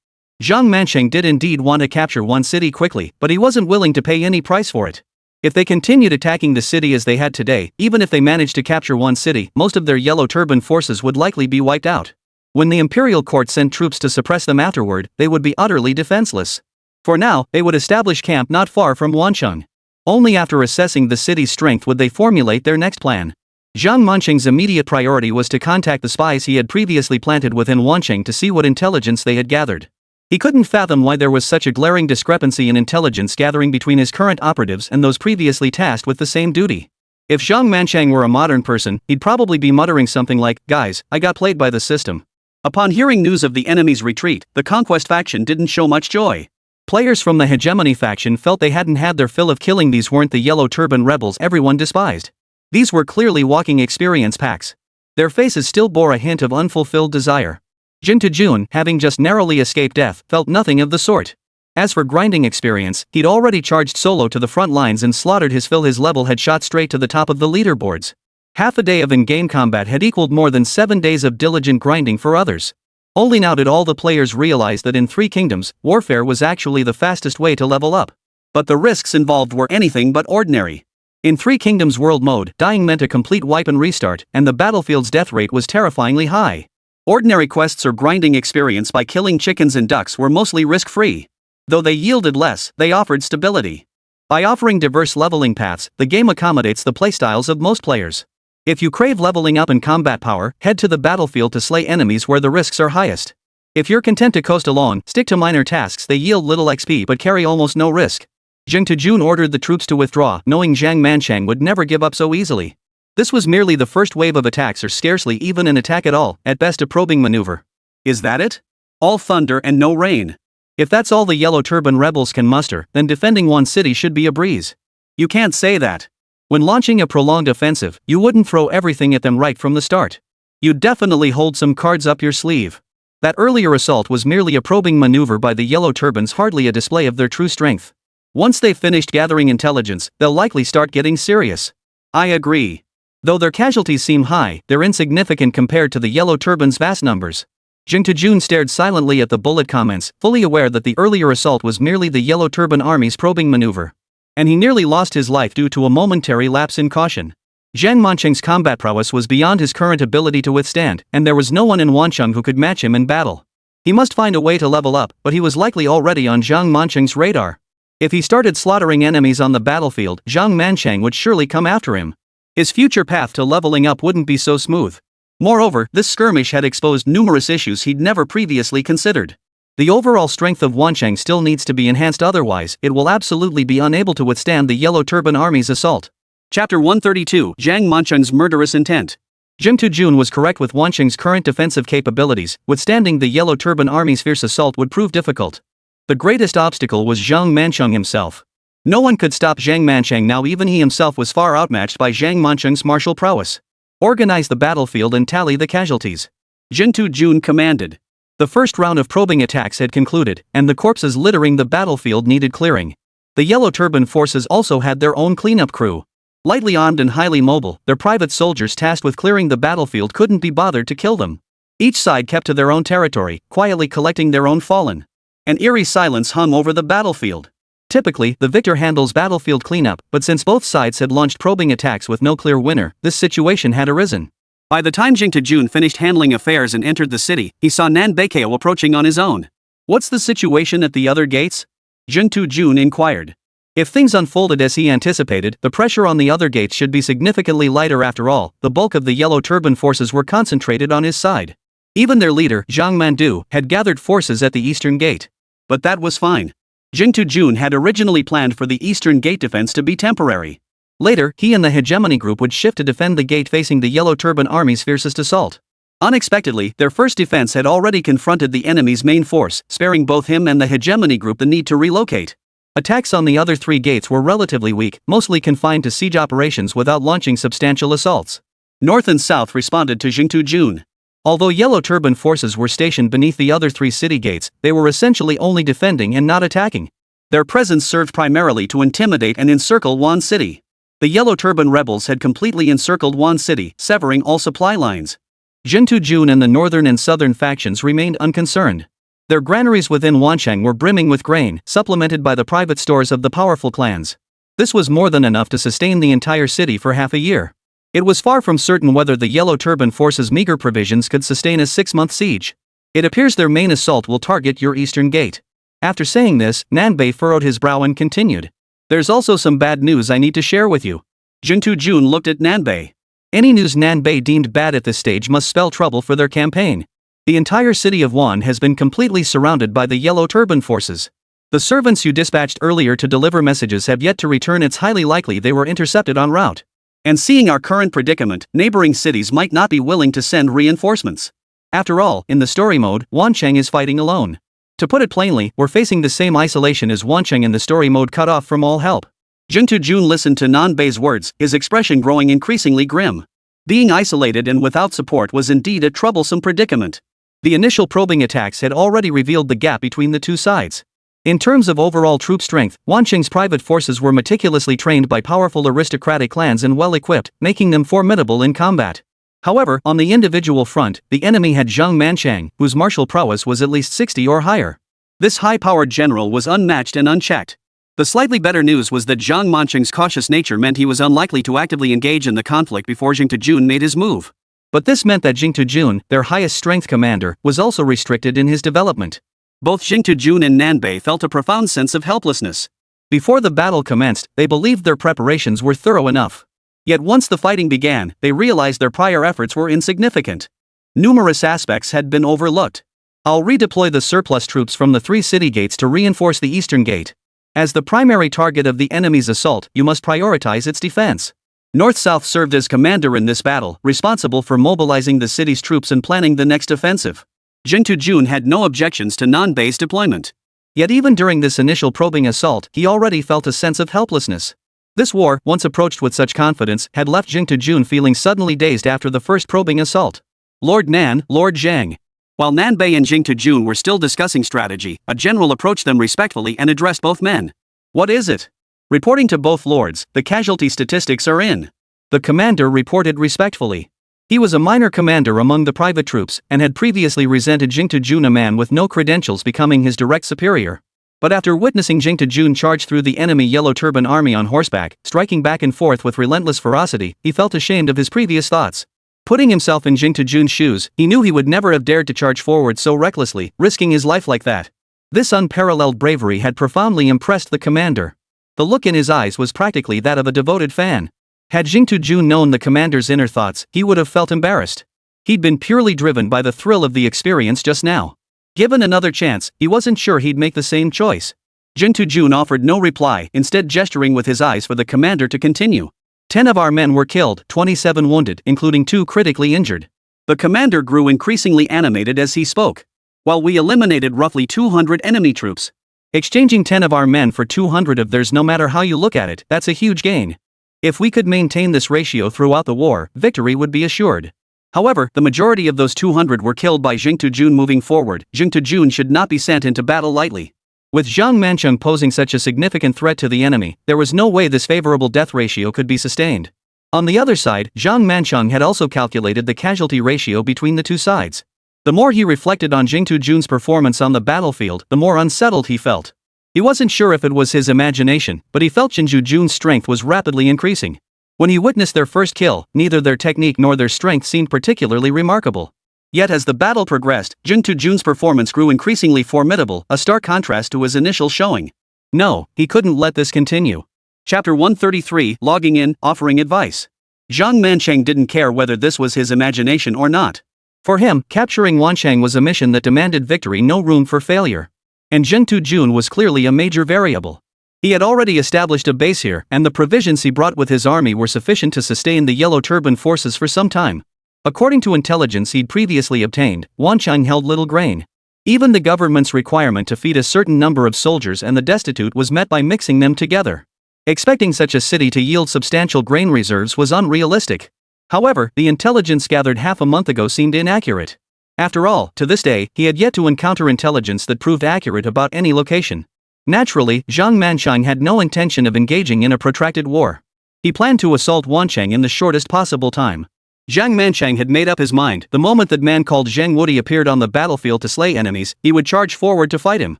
Zhang Manchang did indeed want to capture one city quickly, but he wasn't willing to pay any price for it. If they continued attacking the city as they had today, even if they managed to capture one city, most of their Yellow Turban forces would likely be wiped out. When the imperial court sent troops to suppress them afterward, they would be utterly defenseless. For now, they would establish camp not far from Wancheng. Only after assessing the city's strength would they formulate their next plan. Zhang Mancheng's immediate priority was to contact the spies he had previously planted within Wancheng to see what intelligence they had gathered. He couldn't fathom why there was such a glaring discrepancy in intelligence gathering between his current operatives and those previously tasked with the same duty. If Zhang Mancheng were a modern person, he'd probably be muttering something like, "Guys, I got played by the system." Upon hearing news of the enemy's retreat, the Conquest faction didn't show much joy. Players from the Hegemony faction felt they hadn't had their fill of killing. These weren't the Yellow Turban rebels everyone despised. These were clearly walking experience packs. Their faces still bore a hint of unfulfilled desire. Jin Tujun, having just narrowly escaped death, felt nothing of the sort. As for grinding experience, he'd already charged solo to the front lines and slaughtered his fill. His level had shot straight to the top of the leaderboards. Half a day of in-game combat had equaled more than 7 days of diligent grinding for others. Only now did all the players realize that in Three Kingdoms, warfare was actually the fastest way to level up. But the risks involved were anything but ordinary. In Three Kingdoms world mode, dying meant a complete wipe and restart, and the battlefield's death rate was terrifyingly high. Ordinary quests or grinding experience by killing chickens and ducks were mostly risk-free. Though they yielded less, they offered stability. By offering diverse leveling paths, the game accommodates the playstyles of most players. If you crave leveling up and combat power, head to the battlefield to slay enemies where the risks are highest. If you're content to coast along, stick to minor tasks. They yield little XP but carry almost no risk. Jing Tujun ordered the troops to withdraw, knowing Zhang Manchang would never give up so easily. This was merely the first wave of attacks, or scarcely even an attack at all, at best a probing maneuver. Is that it? All thunder and no rain. If that's all the Yellow Turban rebels can muster, then defending one city should be a breeze. You can't say that. When launching a prolonged offensive, you wouldn't throw everything at them right from the start. You'd definitely hold some cards up your sleeve. That earlier assault was merely a probing maneuver by the Yellow Turbans, hardly a display of their true strength. Once they've finished gathering intelligence, they'll likely start getting serious. I agree. Though their casualties seem high, they're insignificant compared to the Yellow Turbans' vast numbers. Jing Tujun stared silently at the bullet comments, fully aware that the earlier assault was merely the Yellow Turban Army's probing maneuver. And he nearly lost his life due to a momentary lapse in caution. Zhang Mancheng's combat prowess was beyond his current ability to withstand, and there was no one in Wancheng who could match him in battle. He must find a way to level up, but he was likely already on Zhang Mancheng's radar. If he started slaughtering enemies on the battlefield, Zhang Mancheng would surely come after him. His future path to leveling up wouldn't be so smooth. Moreover, this skirmish had exposed numerous issues he'd never previously considered. The overall strength of Wancheng still needs to be enhanced, otherwise, it will absolutely be unable to withstand the Yellow Turban Army's assault. Chapter 132, Zhang Mancheng's murderous intent. Jing Tujun was correct with Wancheng's current defensive capabilities. Withstanding the Yellow Turban Army's fierce assault would prove difficult. The greatest obstacle was Zhang Mancheng himself. No one could stop Zhang Mancheng now. Even he himself was far outmatched by Zhang Mancheng's martial prowess. Organize the battlefield and tally the casualties. Jing Tujun commanded. The first round of probing attacks had concluded, and the corpses littering the battlefield needed clearing. The Yellow Turban forces also had their own cleanup crew. Lightly armed and highly mobile, their private soldiers tasked with clearing the battlefield couldn't be bothered to kill them. Each side kept to their own territory, quietly collecting their own fallen. An eerie silence hung over the battlefield. Typically, the victor handles battlefield cleanup, but since both sides had launched probing attacks with no clear winner, this situation had arisen. By the time Jing Tujun finished handling affairs and entered the city, he saw Nan Beikao approaching on his own. What's the situation at the other gates? Jing Tujun inquired. If things unfolded as he anticipated, the pressure on the other gates should be significantly lighter. After all, the bulk of the Yellow Turban forces were concentrated on his side. Even their leader, Zhang Mandu, had gathered forces at the eastern gate. But that was fine. Jing Tujun had originally planned for the eastern gate defense to be temporary. Later, he and the hegemony group would shift to defend the gate facing the Yellow Turban Army's fiercest assault. Unexpectedly, their first defense had already confronted the enemy's main force, sparing both him and the hegemony group the need to relocate. Attacks on the other three gates were relatively weak, mostly confined to siege operations without launching substantial assaults. North and South responded to Jing Tujun. Although Yellow Turban forces were stationed beneath the other three city gates, they were essentially only defending and not attacking. Their presence served primarily to intimidate and encircle Wan City. The Yellow Turban rebels had completely encircled Wan City, severing all supply lines. Jing Tujun and the northern and southern factions remained unconcerned. Their granaries within Wancheng were brimming with grain, supplemented by the private stores of the powerful clans. This was more than enough to sustain the entire city for half a year. It was far from certain whether the Yellow Turban forces' meager provisions could sustain a 6-month siege. It appears their main assault will target your eastern gate. After saying this, Nanbei furrowed his brow and continued. There's also some bad news I need to share with you. Jing Tujun looked at Nanbei. Any news Nanbei deemed bad at this stage must spell trouble for their campaign. The entire city of Wan has been completely surrounded by the Yellow Turban forces. The servants you dispatched earlier to deliver messages have yet to return. It's highly likely they were intercepted en route. And seeing our current predicament, neighboring cities might not be willing to send reinforcements. After all, in the story mode, Wancheng is fighting alone. To put it plainly, we're facing the same isolation as Wancheng in the story mode, cut off from all help. Jing Tujun listened to Nanbei's words, his expression growing increasingly grim. Being isolated and without support was indeed a troublesome predicament. The initial probing attacks had already revealed the gap between the two sides. In terms of overall troop strength, Wancheng's private forces were meticulously trained by powerful aristocratic clans and well-equipped, making them formidable in combat. However, on the individual front, the enemy had Zhang Mancheng, whose martial prowess was at least 60 or higher. This high-powered general was unmatched and unchecked. The slightly better news was that Zhang Mancheng's cautious nature meant he was unlikely to actively engage in the conflict before Jing Tujun made his move. But this meant that Jing Tujun, their highest strength commander, was also restricted in his development. Both Jing Tujun and Nanbei felt a profound sense of helplessness. Before the battle commenced, they believed their preparations were thorough enough. Yet once the fighting began, they realized their prior efforts were insignificant. Numerous aspects had been overlooked. I'll redeploy the surplus troops from the 3 city gates to reinforce the eastern gate. As the primary target of the enemy's assault, you must prioritize its defense. North-South served as commander in this battle, responsible for mobilizing the city's troops and planning the next offensive. Jing Tujun had no objections to non-base deployment. Yet even during this initial probing assault, he already felt a sense of helplessness. This war, once approached with such confidence, had left Jing Tujun feeling suddenly dazed after the first probing assault. Lord Nan, Lord Zhang. While Nanbei and Jing Tujun were still discussing strategy, a general approached them respectfully and addressed both men. What is it? Reporting to both lords, the casualty statistics are in. The commander reported respectfully. He was a minor commander among the private troops, and had previously resented Jing Tujun, a man with no credentials, becoming his direct superior. But after witnessing Jing Tujun charge through the enemy Yellow Turban army on horseback, striking back and forth with relentless ferocity, he felt ashamed of his previous thoughts. Putting himself in Jing Tujun's shoes, he knew he would never have dared to charge forward so recklessly, risking his life like that. This unparalleled bravery had profoundly impressed the commander. The look in his eyes was practically that of a devoted fan. Had Jing Tujun known the commander's inner thoughts, he would have felt embarrassed. He'd been purely driven by the thrill of the experience just now. Given another chance, he wasn't sure he'd make the same choice. Jing Tujun offered no reply, instead gesturing with his eyes for the commander to continue. 10 of our men were killed, 27 wounded, including 2 critically injured. The commander grew increasingly animated as he spoke. While we eliminated roughly 200 enemy troops. Exchanging 10 of our men for 200 of theirs, no matter how you look at it, that's a huge gain. If we could maintain this ratio throughout the war, victory would be assured. However, the majority of those 200 were killed by Jing Tujun. Moving forward, Jing Tujun should not be sent into battle lightly. With Zhang Mancheng posing such a significant threat to the enemy, there was no way this favorable death ratio could be sustained. On the other side, Zhang Mancheng had also calculated the casualty ratio between the two sides. The more he reflected on Jing Tujun's performance on the battlefield, the more unsettled he felt. He wasn't sure if it was his imagination, but he felt Jing Tujun's strength was rapidly increasing. When he witnessed their first kill, neither their technique nor their strength seemed particularly remarkable. Yet as the battle progressed, Jing Tujun's performance grew increasingly formidable, a stark contrast to his initial showing. No, he couldn't let this continue. Chapter 133, Logging In, Offering Advice. Zhang Mancheng didn't care whether this was his imagination or not. For him, capturing Wancheng was a mission that demanded victory, no room for failure. And Jing Tujun was clearly a major variable. He had already established a base here, and the provisions he brought with his army were sufficient to sustain the Yellow Turban forces for some time. According to intelligence he'd previously obtained, Wancheng held little grain. Even the government's requirement to feed a certain number of soldiers and the destitute was met by mixing them together. Expecting such a city to yield substantial grain reserves was unrealistic. However, the intelligence gathered half a month ago seemed inaccurate. After all, to this day, he had yet to encounter intelligence that proved accurate about any location. Naturally, Zhang Mancheng had no intention of engaging in a protracted war. He planned to assault Wancheng in the shortest possible time. Zhang Mancheng had made up his mind. The moment that man called Zheng Wudi appeared on the battlefield to slay enemies, he would charge forward to fight him.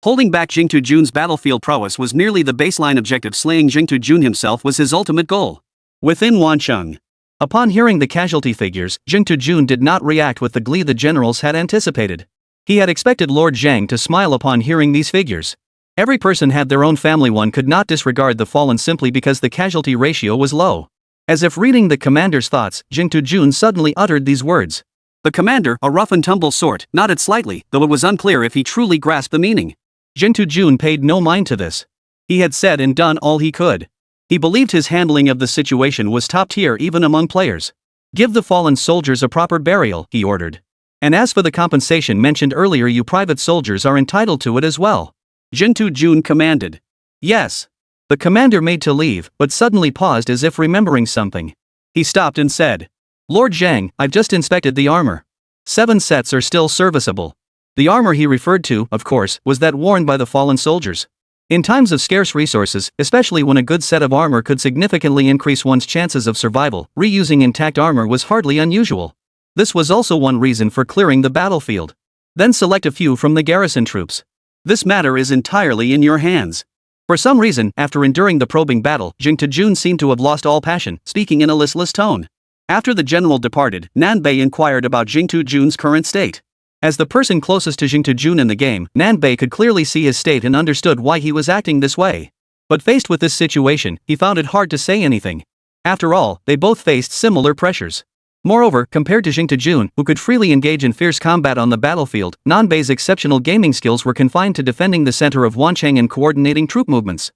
Holding back Jing Tujun's battlefield prowess was merely the baseline objective. Slaying Jing Tujun himself was his ultimate goal. Within Wancheng. Upon hearing the casualty figures, Jing Tujun did not react with the glee the generals had anticipated. He had expected Lord Zhang to smile upon hearing these figures. Every person had their own family. One could not disregard the fallen simply because the casualty ratio was low. As if reading the commander's thoughts, Jing Tujun suddenly uttered these words. The commander, a rough-and-tumble sort, nodded slightly, though it was unclear if he truly grasped the meaning. Jing Tujun paid no mind to this. He had said and done all he could. He believed his handling of the situation was top tier even among players. Give the fallen soldiers a proper burial, he ordered. And as for the compensation mentioned earlier, you private soldiers are entitled to it as well. Jing Tujun commanded. Yes. The commander made to leave, but suddenly paused as if remembering something. He stopped and said, Lord Zhang, I've just inspected the armor. 7 sets are still serviceable. The armor he referred to, of course, was that worn by the fallen soldiers. In times of scarce resources, especially when a good set of armor could significantly increase one's chances of survival, reusing intact armor was hardly unusual. This was also one reason for clearing the battlefield. Then select a few from the garrison troops. This matter is entirely in your hands. For some reason, after enduring the probing battle, Jing Tujun seemed to have lost all passion, speaking in a listless tone. After the general departed, Nanbei inquired about Jing Tujun's current state. As the person closest to Jing Tujun in the game, Nanbei could clearly see his state and understood why he was acting this way. But faced with this situation, he found it hard to say anything. After all, they both faced similar pressures. Moreover, compared to Jing Jun, who could freely engage in fierce combat on the battlefield, Nanbei's exceptional gaming skills were confined to defending the center of Wancheng and coordinating troop movements.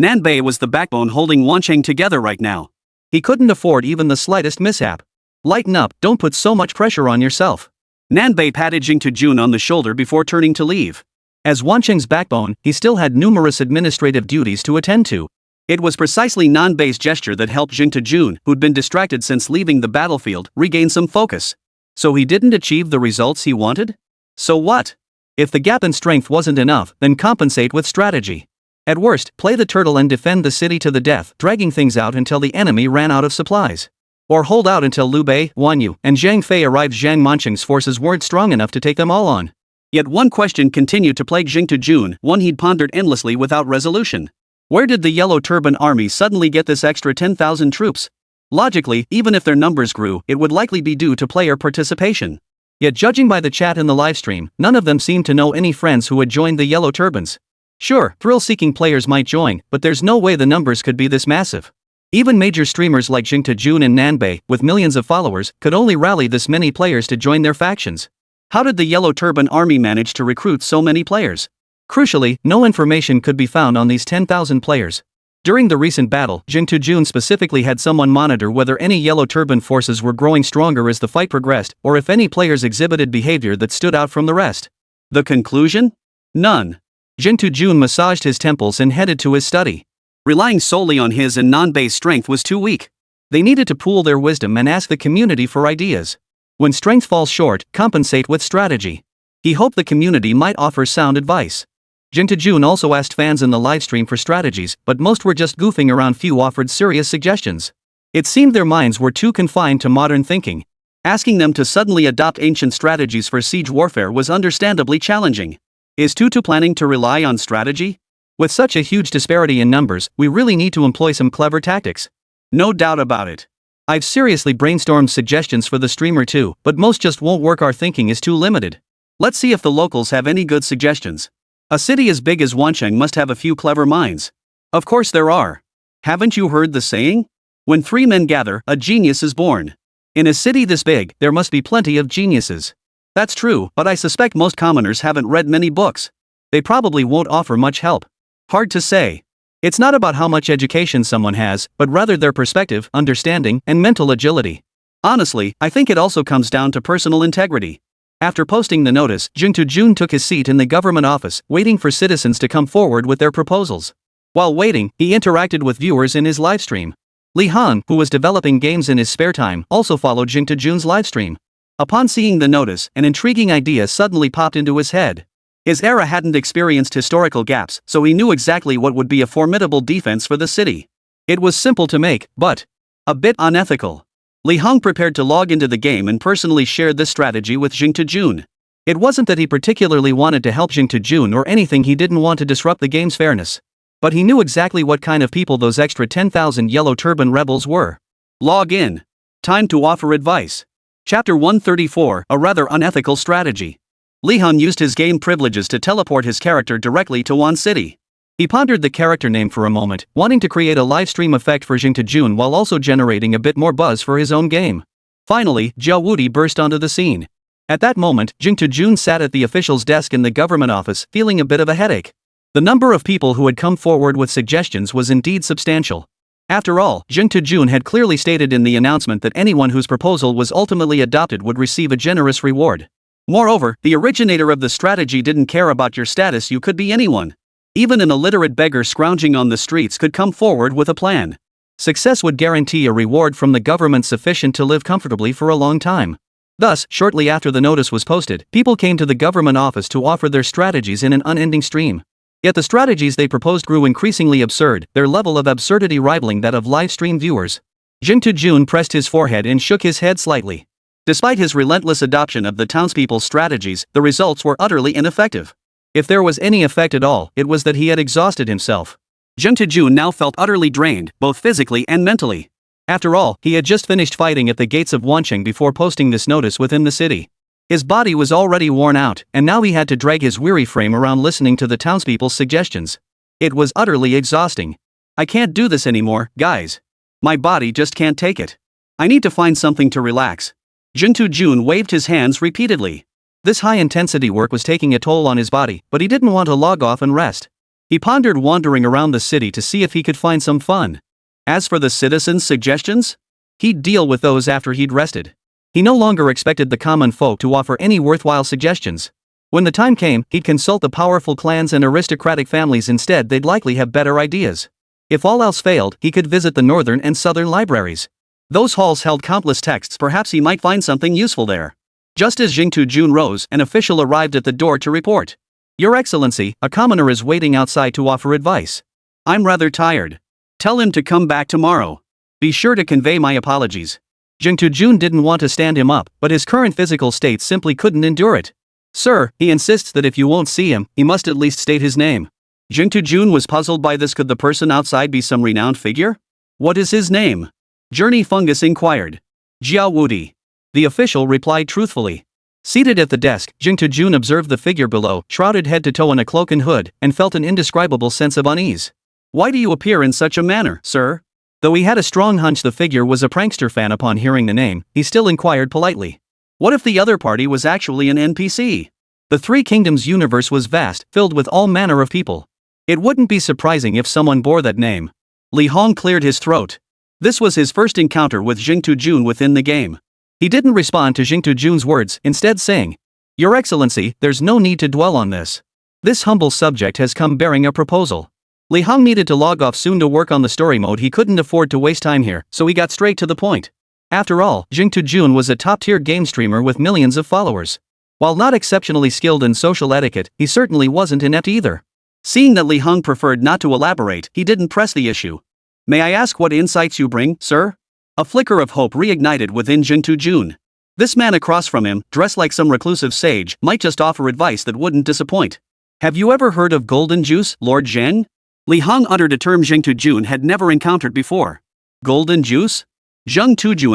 Nanbei was the backbone holding Wancheng together right now. He couldn't afford even the slightest mishap. Lighten up, don't put so much pressure on yourself. Nanbei patted Jing Jun on the shoulder before turning to leave. As Wancheng's backbone, he still had numerous administrative duties to attend to. It was precisely Nanbei's gesture that helped Jing Jun, who'd been distracted since leaving the battlefield, regain some focus. So he didn't achieve the results he wanted? So what? If the gap in strength wasn't enough, then compensate with strategy. At worst, play the turtle and defend the city to the death, dragging things out until the enemy ran out of supplies. Or hold out until Liu Bei, Wan Yu, and Zhang Fei arrived. Zhang Mancheng's forces weren't strong enough to take them all on. Yet one question continued to plague Jing Jun, one he'd pondered endlessly without resolution. Where did the Yellow Turban army suddenly get this extra 10,000 troops? Logically, even if their numbers grew, it would likely be due to player participation. Yet judging by the chat in the livestream, none of them seemed to know any friends who had joined the Yellow Turbans. Sure, thrill-seeking players might join, but there's no way the numbers could be this massive. Even major streamers like Jing Jun and Nanbei, with millions of followers, could only rally this many players to join their factions. How did the Yellow Turban army manage to recruit so many players? Crucially, no information could be found on these 10,000 players. During the recent battle, Jing Jun specifically had someone monitor whether any Yellow Turban forces were growing stronger as the fight progressed, or if any players exhibited behavior that stood out from the rest. The conclusion? None. Jing Jun massaged his temples and headed to his study. Relying solely on his and Nanbei's strength was too weak. They needed to pool their wisdom and ask the community for ideas. When strength falls short, compensate with strategy. He hoped the community might offer sound advice. Jing Jun also asked fans in the livestream for strategies, but most were just goofing around. Few offered serious suggestions. It seemed their minds were too confined to modern thinking. Asking them to suddenly adopt ancient strategies for siege warfare was understandably challenging. Is Tutu planning to rely on strategy? With such a huge disparity in numbers, we really need to employ some clever tactics. No doubt about it. I've seriously brainstormed suggestions for the streamer too, but most just won't work. Our thinking is too limited. Let's see if the locals have any good suggestions. A city as big as Wancheng must have a few clever minds. Of course there are. Haven't you heard the saying? When three men gather, a genius is born. In a city this big, there must be plenty of geniuses. That's true, but I suspect most commoners haven't read many books. They probably won't offer much help. Hard to say. It's not about how much education someone has, but rather their perspective, understanding, and mental agility. Honestly, I think it also comes down to personal integrity. After posting the notice, Jing Jun took his seat in the government office, waiting for citizens to come forward with their proposals. While waiting, he interacted with viewers in his livestream. Lí Héng, who was developing games in his spare time, also followed Jing Jun's livestream. Upon seeing the notice, an intriguing idea suddenly popped into his head. His era hadn't experienced historical gaps, so he knew exactly what would be a formidable defense for the city. It was simple to make, but a bit unethical. Lí Héng prepared to log into the game and personally shared this strategy with Jing Jun. It wasn't that he particularly wanted to help Jing Jun or anything. He didn't want to disrupt the game's fairness. But he knew exactly what kind of people those extra 10,000 Yellow Turban rebels were. Log in. Time to offer advice. Chapter 134, a rather unethical strategy. Lí Héng used his game privileges to teleport his character directly to Wan City. He pondered the character name for a moment, wanting to create a live stream effect for Jing Jun while also generating a bit more buzz for his own game. Finally, Zhao Wudi burst onto the scene. At that moment, Jing Jun sat at the official's desk in the government office, feeling a bit of a headache. The number of people who had come forward with suggestions was indeed substantial. After all, Jing Jun had clearly stated in the announcement that anyone whose proposal was ultimately adopted would receive a generous reward. Moreover, the originator of the strategy didn't care about your status. You could be anyone. Even an illiterate beggar scrounging on the streets could come forward with a plan. Success would guarantee a reward from the government sufficient to live comfortably for a long time. Thus, shortly after the notice was posted, people came to the government office to offer their strategies in an unending stream. Yet the strategies they proposed grew increasingly absurd, their level of absurdity rivaling that of live stream viewers. Jing Jun pressed his forehead and shook his head slightly. Despite his relentless adoption of the townspeople's strategies, the results were utterly ineffective. If there was any effect at all, it was that he had exhausted himself. Jing Jun now felt utterly drained, both physically and mentally. After all, he had just finished fighting at the gates of Wancheng before posting this notice within the city. His body was already worn out, and now he had to drag his weary frame around listening to the townspeople's suggestions. It was utterly exhausting. I can't do this anymore, guys. My body just can't take it. I need to find something to relax. Jun waved his hands repeatedly. This high-intensity work was taking a toll on his body, but he didn't want to log off and rest. He pondered wandering around the city to see if he could find some fun. As for the citizens' suggestions, he'd deal with those after he'd rested. He no longer expected the common folk to offer any worthwhile suggestions. When the time came, he'd consult the powerful clans and aristocratic families instead. They'd likely have better ideas. If all else failed, he could visit the northern and southern libraries. Those halls held countless texts. Perhaps he might find something useful there. Just as Jun rose, an official arrived at the door to report. Your Excellency, a commoner is waiting outside to offer advice. I'm rather tired. Tell him to come back tomorrow. Be sure to convey my apologies. Jun didn't want to stand him up, but his current physical state simply couldn't endure it. Sir, he insists that if you won't see him, he must at least state his name. Jun was puzzled by this. Could the person outside be some renowned figure? What is his name? Journey Fungus inquired. Jiao Wudi. The official replied truthfully. Seated at the desk, Jun observed the figure below, shrouded head to toe in a cloak and hood, and felt an indescribable sense of unease. Why do you appear in such a manner, sir? Though he had a strong hunch the figure was a prankster fan upon hearing the name, he still inquired politely. What if the other party was actually an NPC? The Three Kingdoms universe was vast, filled with all manner of people. It wouldn't be surprising if someone bore that name. Lí Héng cleared his throat. This was his first encounter with Jun within the game. He didn't respond to Jun's words, instead saying, Your Excellency, there's no need to dwell on this. This humble subject has come bearing a proposal. Lí Héng needed to log off soon to work on the story mode. He couldn't afford to waste time here, so he got straight to the point. After all, Jun was a top-tier game streamer with millions of followers. While not exceptionally skilled in social etiquette, he certainly wasn't inept either. Seeing that Lí Héng preferred not to elaborate, he didn't press the issue. May I ask what insights you bring, sir? A flicker of hope reignited within Jun. This man across from him, dressed like some reclusive sage, might just offer advice that wouldn't disappoint. Have you ever heard of golden juice, Lord Zheng? Lí Héng uttered a term Jun had never encountered before. Golden juice? Jun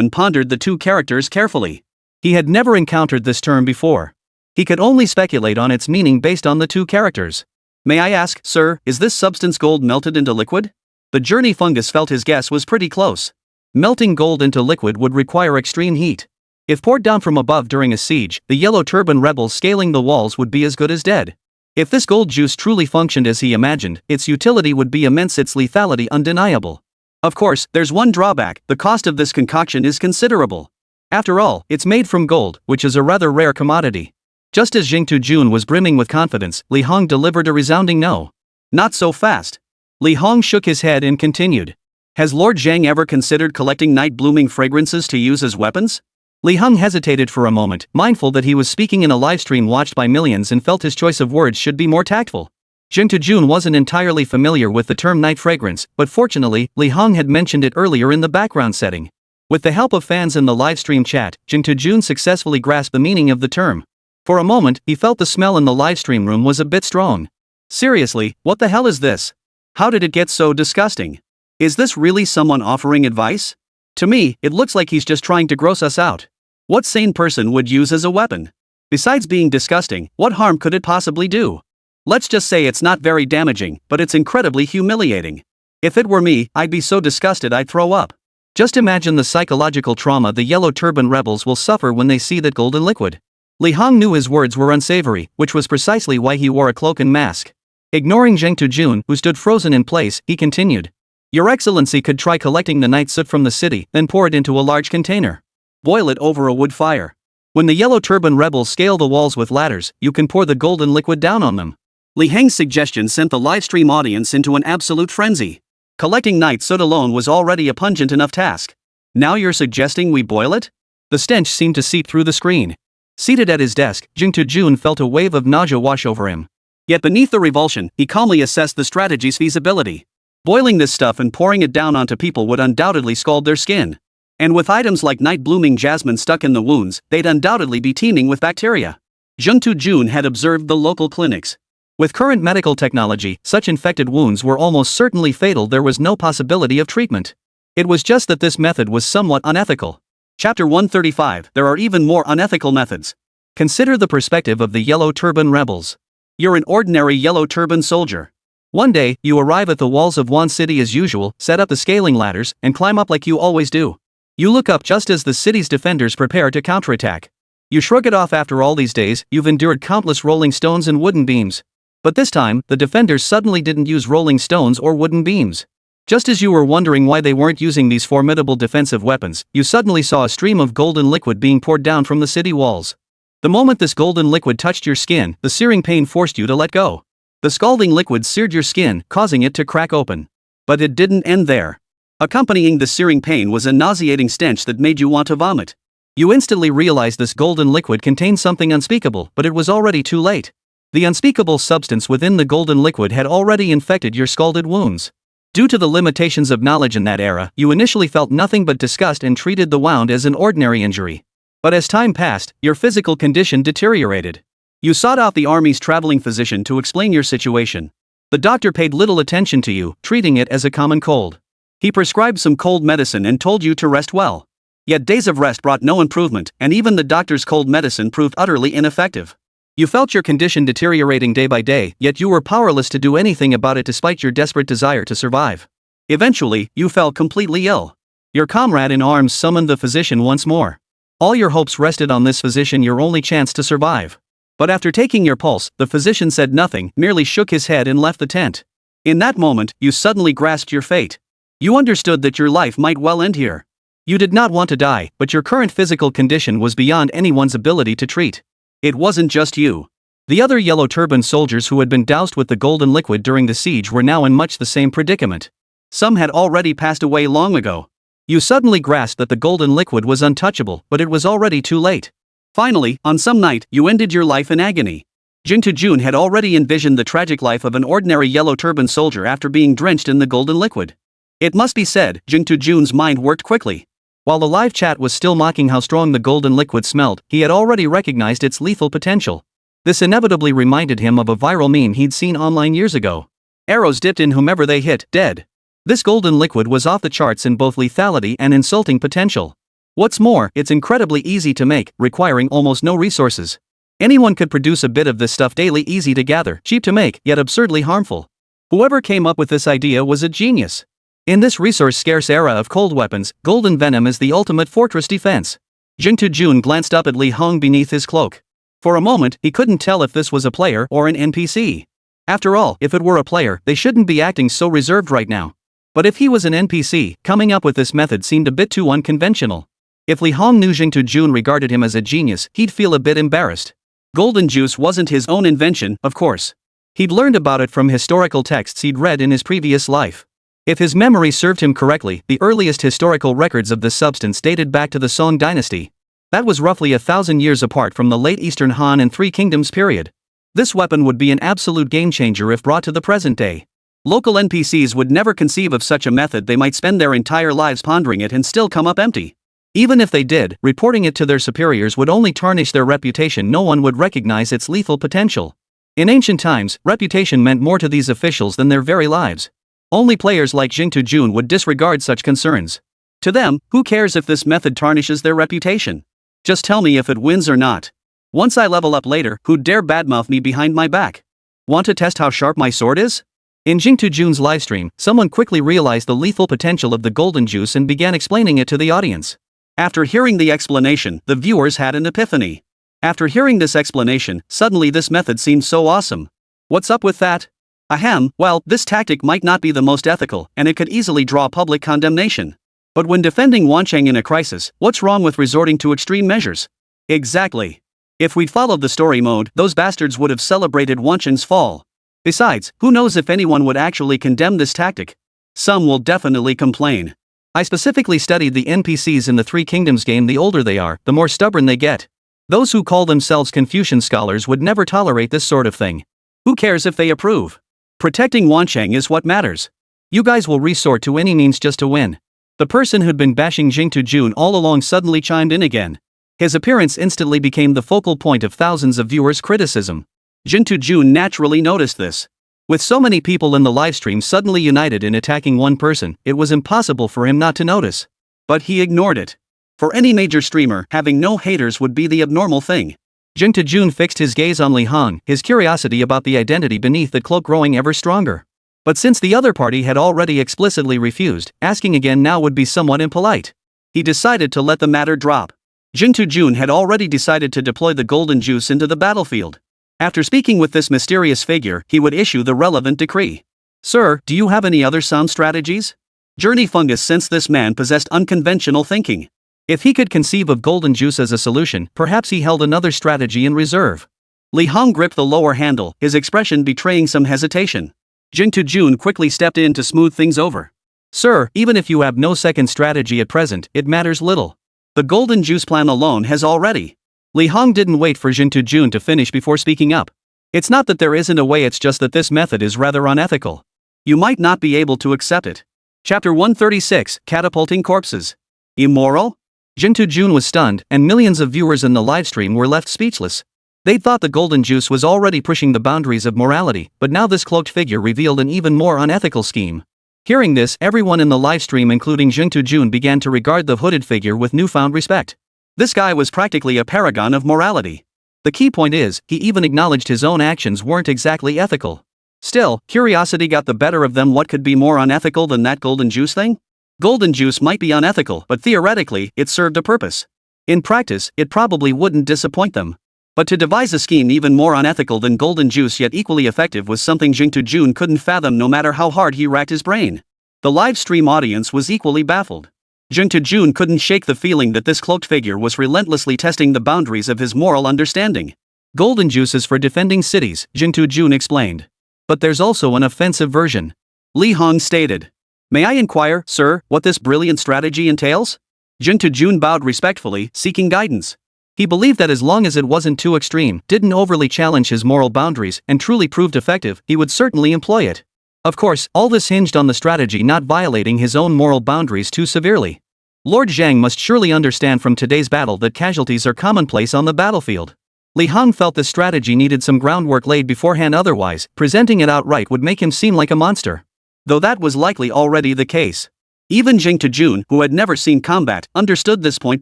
pondered the two characters carefully. He had never encountered this term before. He could only speculate on its meaning based on the two characters. May I ask, sir, is this substance gold melted into liquid? The Journey Fungus felt his guess was pretty close. Melting gold into liquid would require extreme heat. If poured down from above during a siege, the Yellow Turban rebels scaling the walls would be as good as dead. If this gold juice truly functioned as he imagined, its utility would be immense, its lethality undeniable. Of course, there's one drawback: the cost of this concoction is considerable. After all, it's made from gold, which is a rather rare commodity. Just as Jun was brimming with confidence, Lí Héng delivered a resounding no. Not so fast. Lí Héng shook his head and continued. Has Lord Zheng ever considered collecting night-blooming fragrances to use as weapons? Lí Héng hesitated for a moment, mindful that he was speaking in a livestream watched by millions and felt his choice of words should be more tactful. Jun wasn't entirely familiar with the term night fragrance, but fortunately, Lí Héng had mentioned it earlier in the background setting. With the help of fans in the livestream chat, Jun successfully grasped the meaning of the term. For a moment, he felt the smell in the livestream room was a bit strong. Seriously, what the hell is this? How did it get so disgusting? Is this really someone offering advice? To me, it looks like he's just trying to gross us out. What sane person would use as a weapon? Besides being disgusting, what harm could it possibly do? Let's just say it's not very damaging, but it's incredibly humiliating. If it were me, I'd be so disgusted I'd throw up. Just imagine the psychological trauma the Yellow Turban rebels will suffer when they see that golden liquid. Lí Héng knew his words were unsavory, which was precisely why he wore a cloak and mask. Ignoring Jun, who stood frozen in place, he continued. Your Excellency could try collecting the night soot from the city, then pour it into a large container. Boil it over a wood fire. When the Yellow Turban rebels scale the walls with ladders, you can pour the golden liquid down on them. Lí Héng's suggestion sent the livestream audience into an absolute frenzy. Collecting night soot alone was already a pungent enough task. Now you're suggesting we boil it? The stench seemed to seep through the screen. Seated at his desk, Jun felt a wave of nausea wash over him. Yet beneath the revulsion, he calmly assessed the strategy's feasibility. Boiling this stuff and pouring it down onto people would undoubtedly scald their skin. And with items like night-blooming jasmine stuck in the wounds, they'd undoubtedly be teeming with bacteria. Jun had observed the local clinics. With current medical technology, such infected wounds were almost certainly fatal. There was no possibility of treatment. It was just that this method was somewhat unethical. Chapter 135. There are even more unethical methods. Consider the perspective of the Yellow Turban rebels. You're an ordinary Yellow Turban soldier. One day, you arrive at the walls of Wan City as usual, set up the scaling ladders, and climb up like you always do. You look up just as the city's defenders prepare to counterattack. You shrug it off. After all these days, you've endured countless rolling stones and wooden beams. But this time, the defenders suddenly didn't use rolling stones or wooden beams. Just as you were wondering why they weren't using these formidable defensive weapons, you suddenly saw a stream of golden liquid being poured down from the city walls. The moment this golden liquid touched your skin, the searing pain forced you to let go. The scalding liquid seared your skin, causing it to crack open. But it didn't end there. Accompanying the searing pain was a nauseating stench that made you want to vomit. You instantly realized this golden liquid contained something unspeakable, but it was already too late. The unspeakable substance within the golden liquid had already infected your scalded wounds. Due to the limitations of knowledge in that era, you initially felt nothing but disgust and treated the wound as an ordinary injury. But as time passed, your physical condition deteriorated. You sought out the army's traveling physician to explain your situation. The doctor paid little attention to you, treating it as a common cold. He prescribed some cold medicine and told you to rest well. Yet days of rest brought no improvement, and even the doctor's cold medicine proved utterly ineffective. You felt your condition deteriorating day by day, yet you were powerless to do anything about it despite your desperate desire to survive. Eventually, you fell completely ill. Your comrade in arms summoned the physician once more. All your hopes rested on this physician, your only chance to survive. But after taking your pulse, the physician said nothing, merely shook his head and left the tent. In that moment, you suddenly grasped your fate. You understood that your life might well end here. You did not want to die, but your current physical condition was beyond anyone's ability to treat. It wasn't just you. The other Yellow Turban soldiers who had been doused with the golden liquid during the siege were now in much the same predicament. Some had already passed away long ago. You suddenly grasped that the golden liquid was untouchable, but it was already too late. Finally, on some night, you ended your life in agony. Jing Jun had already envisioned the tragic life of an ordinary Yellow Turban soldier after being drenched in the golden liquid. It must be said, Jing Jun's mind worked quickly. While the live chat was still mocking how strong the golden liquid smelled, he had already recognized its lethal potential. This inevitably reminded him of a viral meme he'd seen online years ago. Arrows dipped in whomever they hit, dead. This golden liquid was off the charts in both lethality and insulting potential. What's more, it's incredibly easy to make, requiring almost no resources. Anyone could produce a bit of this stuff daily, easy to gather, cheap to make, yet absurdly harmful. Whoever came up with this idea was a genius. In this resource-scarce era of cold weapons, golden venom is the ultimate fortress defense. Jing Jun glanced up at Lí Héng beneath his cloak. For a moment, he couldn't tell if this was a player or an NPC. After all, if it were a player, they shouldn't be acting so reserved right now. But if he was an NPC, coming up with this method seemed a bit too unconventional. If Lí Héng knew Jing Jun regarded him as a genius, he'd feel a bit embarrassed. Golden juice wasn't his own invention, of course. He'd learned about it from historical texts he'd read in his previous life. If his memory served him correctly, the earliest historical records of this substance dated back to the Song dynasty. That was roughly 1,000 years apart from the late Eastern Han and Three Kingdoms period. This weapon would be an absolute game-changer if brought to the present day. Local NPCs would never conceive of such a method. They might spend their entire lives pondering it and still come up empty. Even if they did, reporting it to their superiors would only tarnish their reputation. No one would recognize its lethal potential. In ancient times, reputation meant more to these officials than their very lives. Only players like Jing Jun would disregard such concerns. To them, who cares if this method tarnishes their reputation? Just tell me if it wins or not. Once I level up later, who'd dare badmouth me behind my back? Want to test how sharp my sword is? In Jing Jun's livestream, someone quickly realized the lethal potential of the golden juice and began explaining it to the audience. After hearing the explanation, the viewers had an epiphany. After hearing this explanation, suddenly this method seemed so awesome. What's up with that? Ahem, well, this tactic might not be the most ethical, and it could easily draw public condemnation. But when defending Wancheng in a crisis, what's wrong with resorting to extreme measures? Exactly. If we'd followed the story mode, those bastards would have celebrated Wancheng's fall. Besides, who knows if anyone would actually condemn this tactic? Some will definitely complain. I specifically studied the NPCs in the Three Kingdoms game. The older they are, the more stubborn they get. Those who call themselves Confucian scholars would never tolerate this sort of thing. Who cares if they approve? Protecting Wancheng is what matters. You guys will resort to any means just to win. The person who'd been bashing Jing Jun all along suddenly chimed in again. His appearance instantly became the focal point of thousands of viewers' criticism. Jing Jun naturally noticed this. With so many people in the livestream suddenly united in attacking one person, it was impossible for him not to notice. But he ignored it. For any major streamer, having no haters would be the abnormal thing. Jing Jun fixed his gaze on Lí Héng, his curiosity about the identity beneath the cloak growing ever stronger. But since the other party had already explicitly refused, asking again now would be somewhat impolite. He decided to let the matter drop. Jin Jun had already decided to deploy the golden juice into the battlefield. After speaking with this mysterious figure, he would issue the relevant decree. Sir, do you have any other sound strategies? Journey Fungus sensed this man possessed unconventional thinking. If he could conceive of golden juice as a solution, perhaps he held another strategy in reserve. Lí Héng gripped the lower handle, his expression betraying some hesitation. Jin Jun quickly stepped in to smooth things over. Sir, even if you have no second strategy at present, it matters little. The golden juice plan alone has already. Lí Héng didn't wait for Jin Jun to finish before speaking up. It's not that there isn't a way, it's just that this method is rather unethical. You might not be able to accept it. Chapter 136, Catapulting Corpses. Immoral? Jin Jun was stunned, and millions of viewers in the livestream were left speechless. They thought the golden juice was already pushing the boundaries of morality, but now this cloaked figure revealed an even more unethical scheme. Hearing this, everyone in the livestream including Jin Jun began to regard the hooded figure with newfound respect. This guy was practically a paragon of morality. The key point is, he even acknowledged his own actions weren't exactly ethical. Still, curiosity got the better of them. What could be more unethical than that golden juice thing? Golden juice might be unethical, but theoretically, it served a purpose. In practice, it probably wouldn't disappoint them. But to devise a scheme even more unethical than golden juice yet equally effective was something Jin Jun couldn't fathom no matter how hard he racked his brain. The live stream audience was equally baffled. Jin Jun couldn't shake the feeling that this cloaked figure was relentlessly testing the boundaries of his moral understanding. Golden juice is for defending cities, Jin Jun explained. But there's also an offensive version. Lí Héng stated. May I inquire, sir, what this brilliant strategy entails? Jin Jun bowed respectfully, seeking guidance. He believed that as long as it wasn't too extreme, didn't overly challenge his moral boundaries, and truly proved effective, he would certainly employ it. Of course, all this hinged on the strategy not violating his own moral boundaries too severely. Lord Zhang must surely understand from today's battle that casualties are commonplace on the battlefield. Lí Héng felt the strategy needed some groundwork laid beforehand, otherwise, presenting it outright would make him seem like a monster. Though that was likely already the case. Even Jin Jun, who had never seen combat, understood this point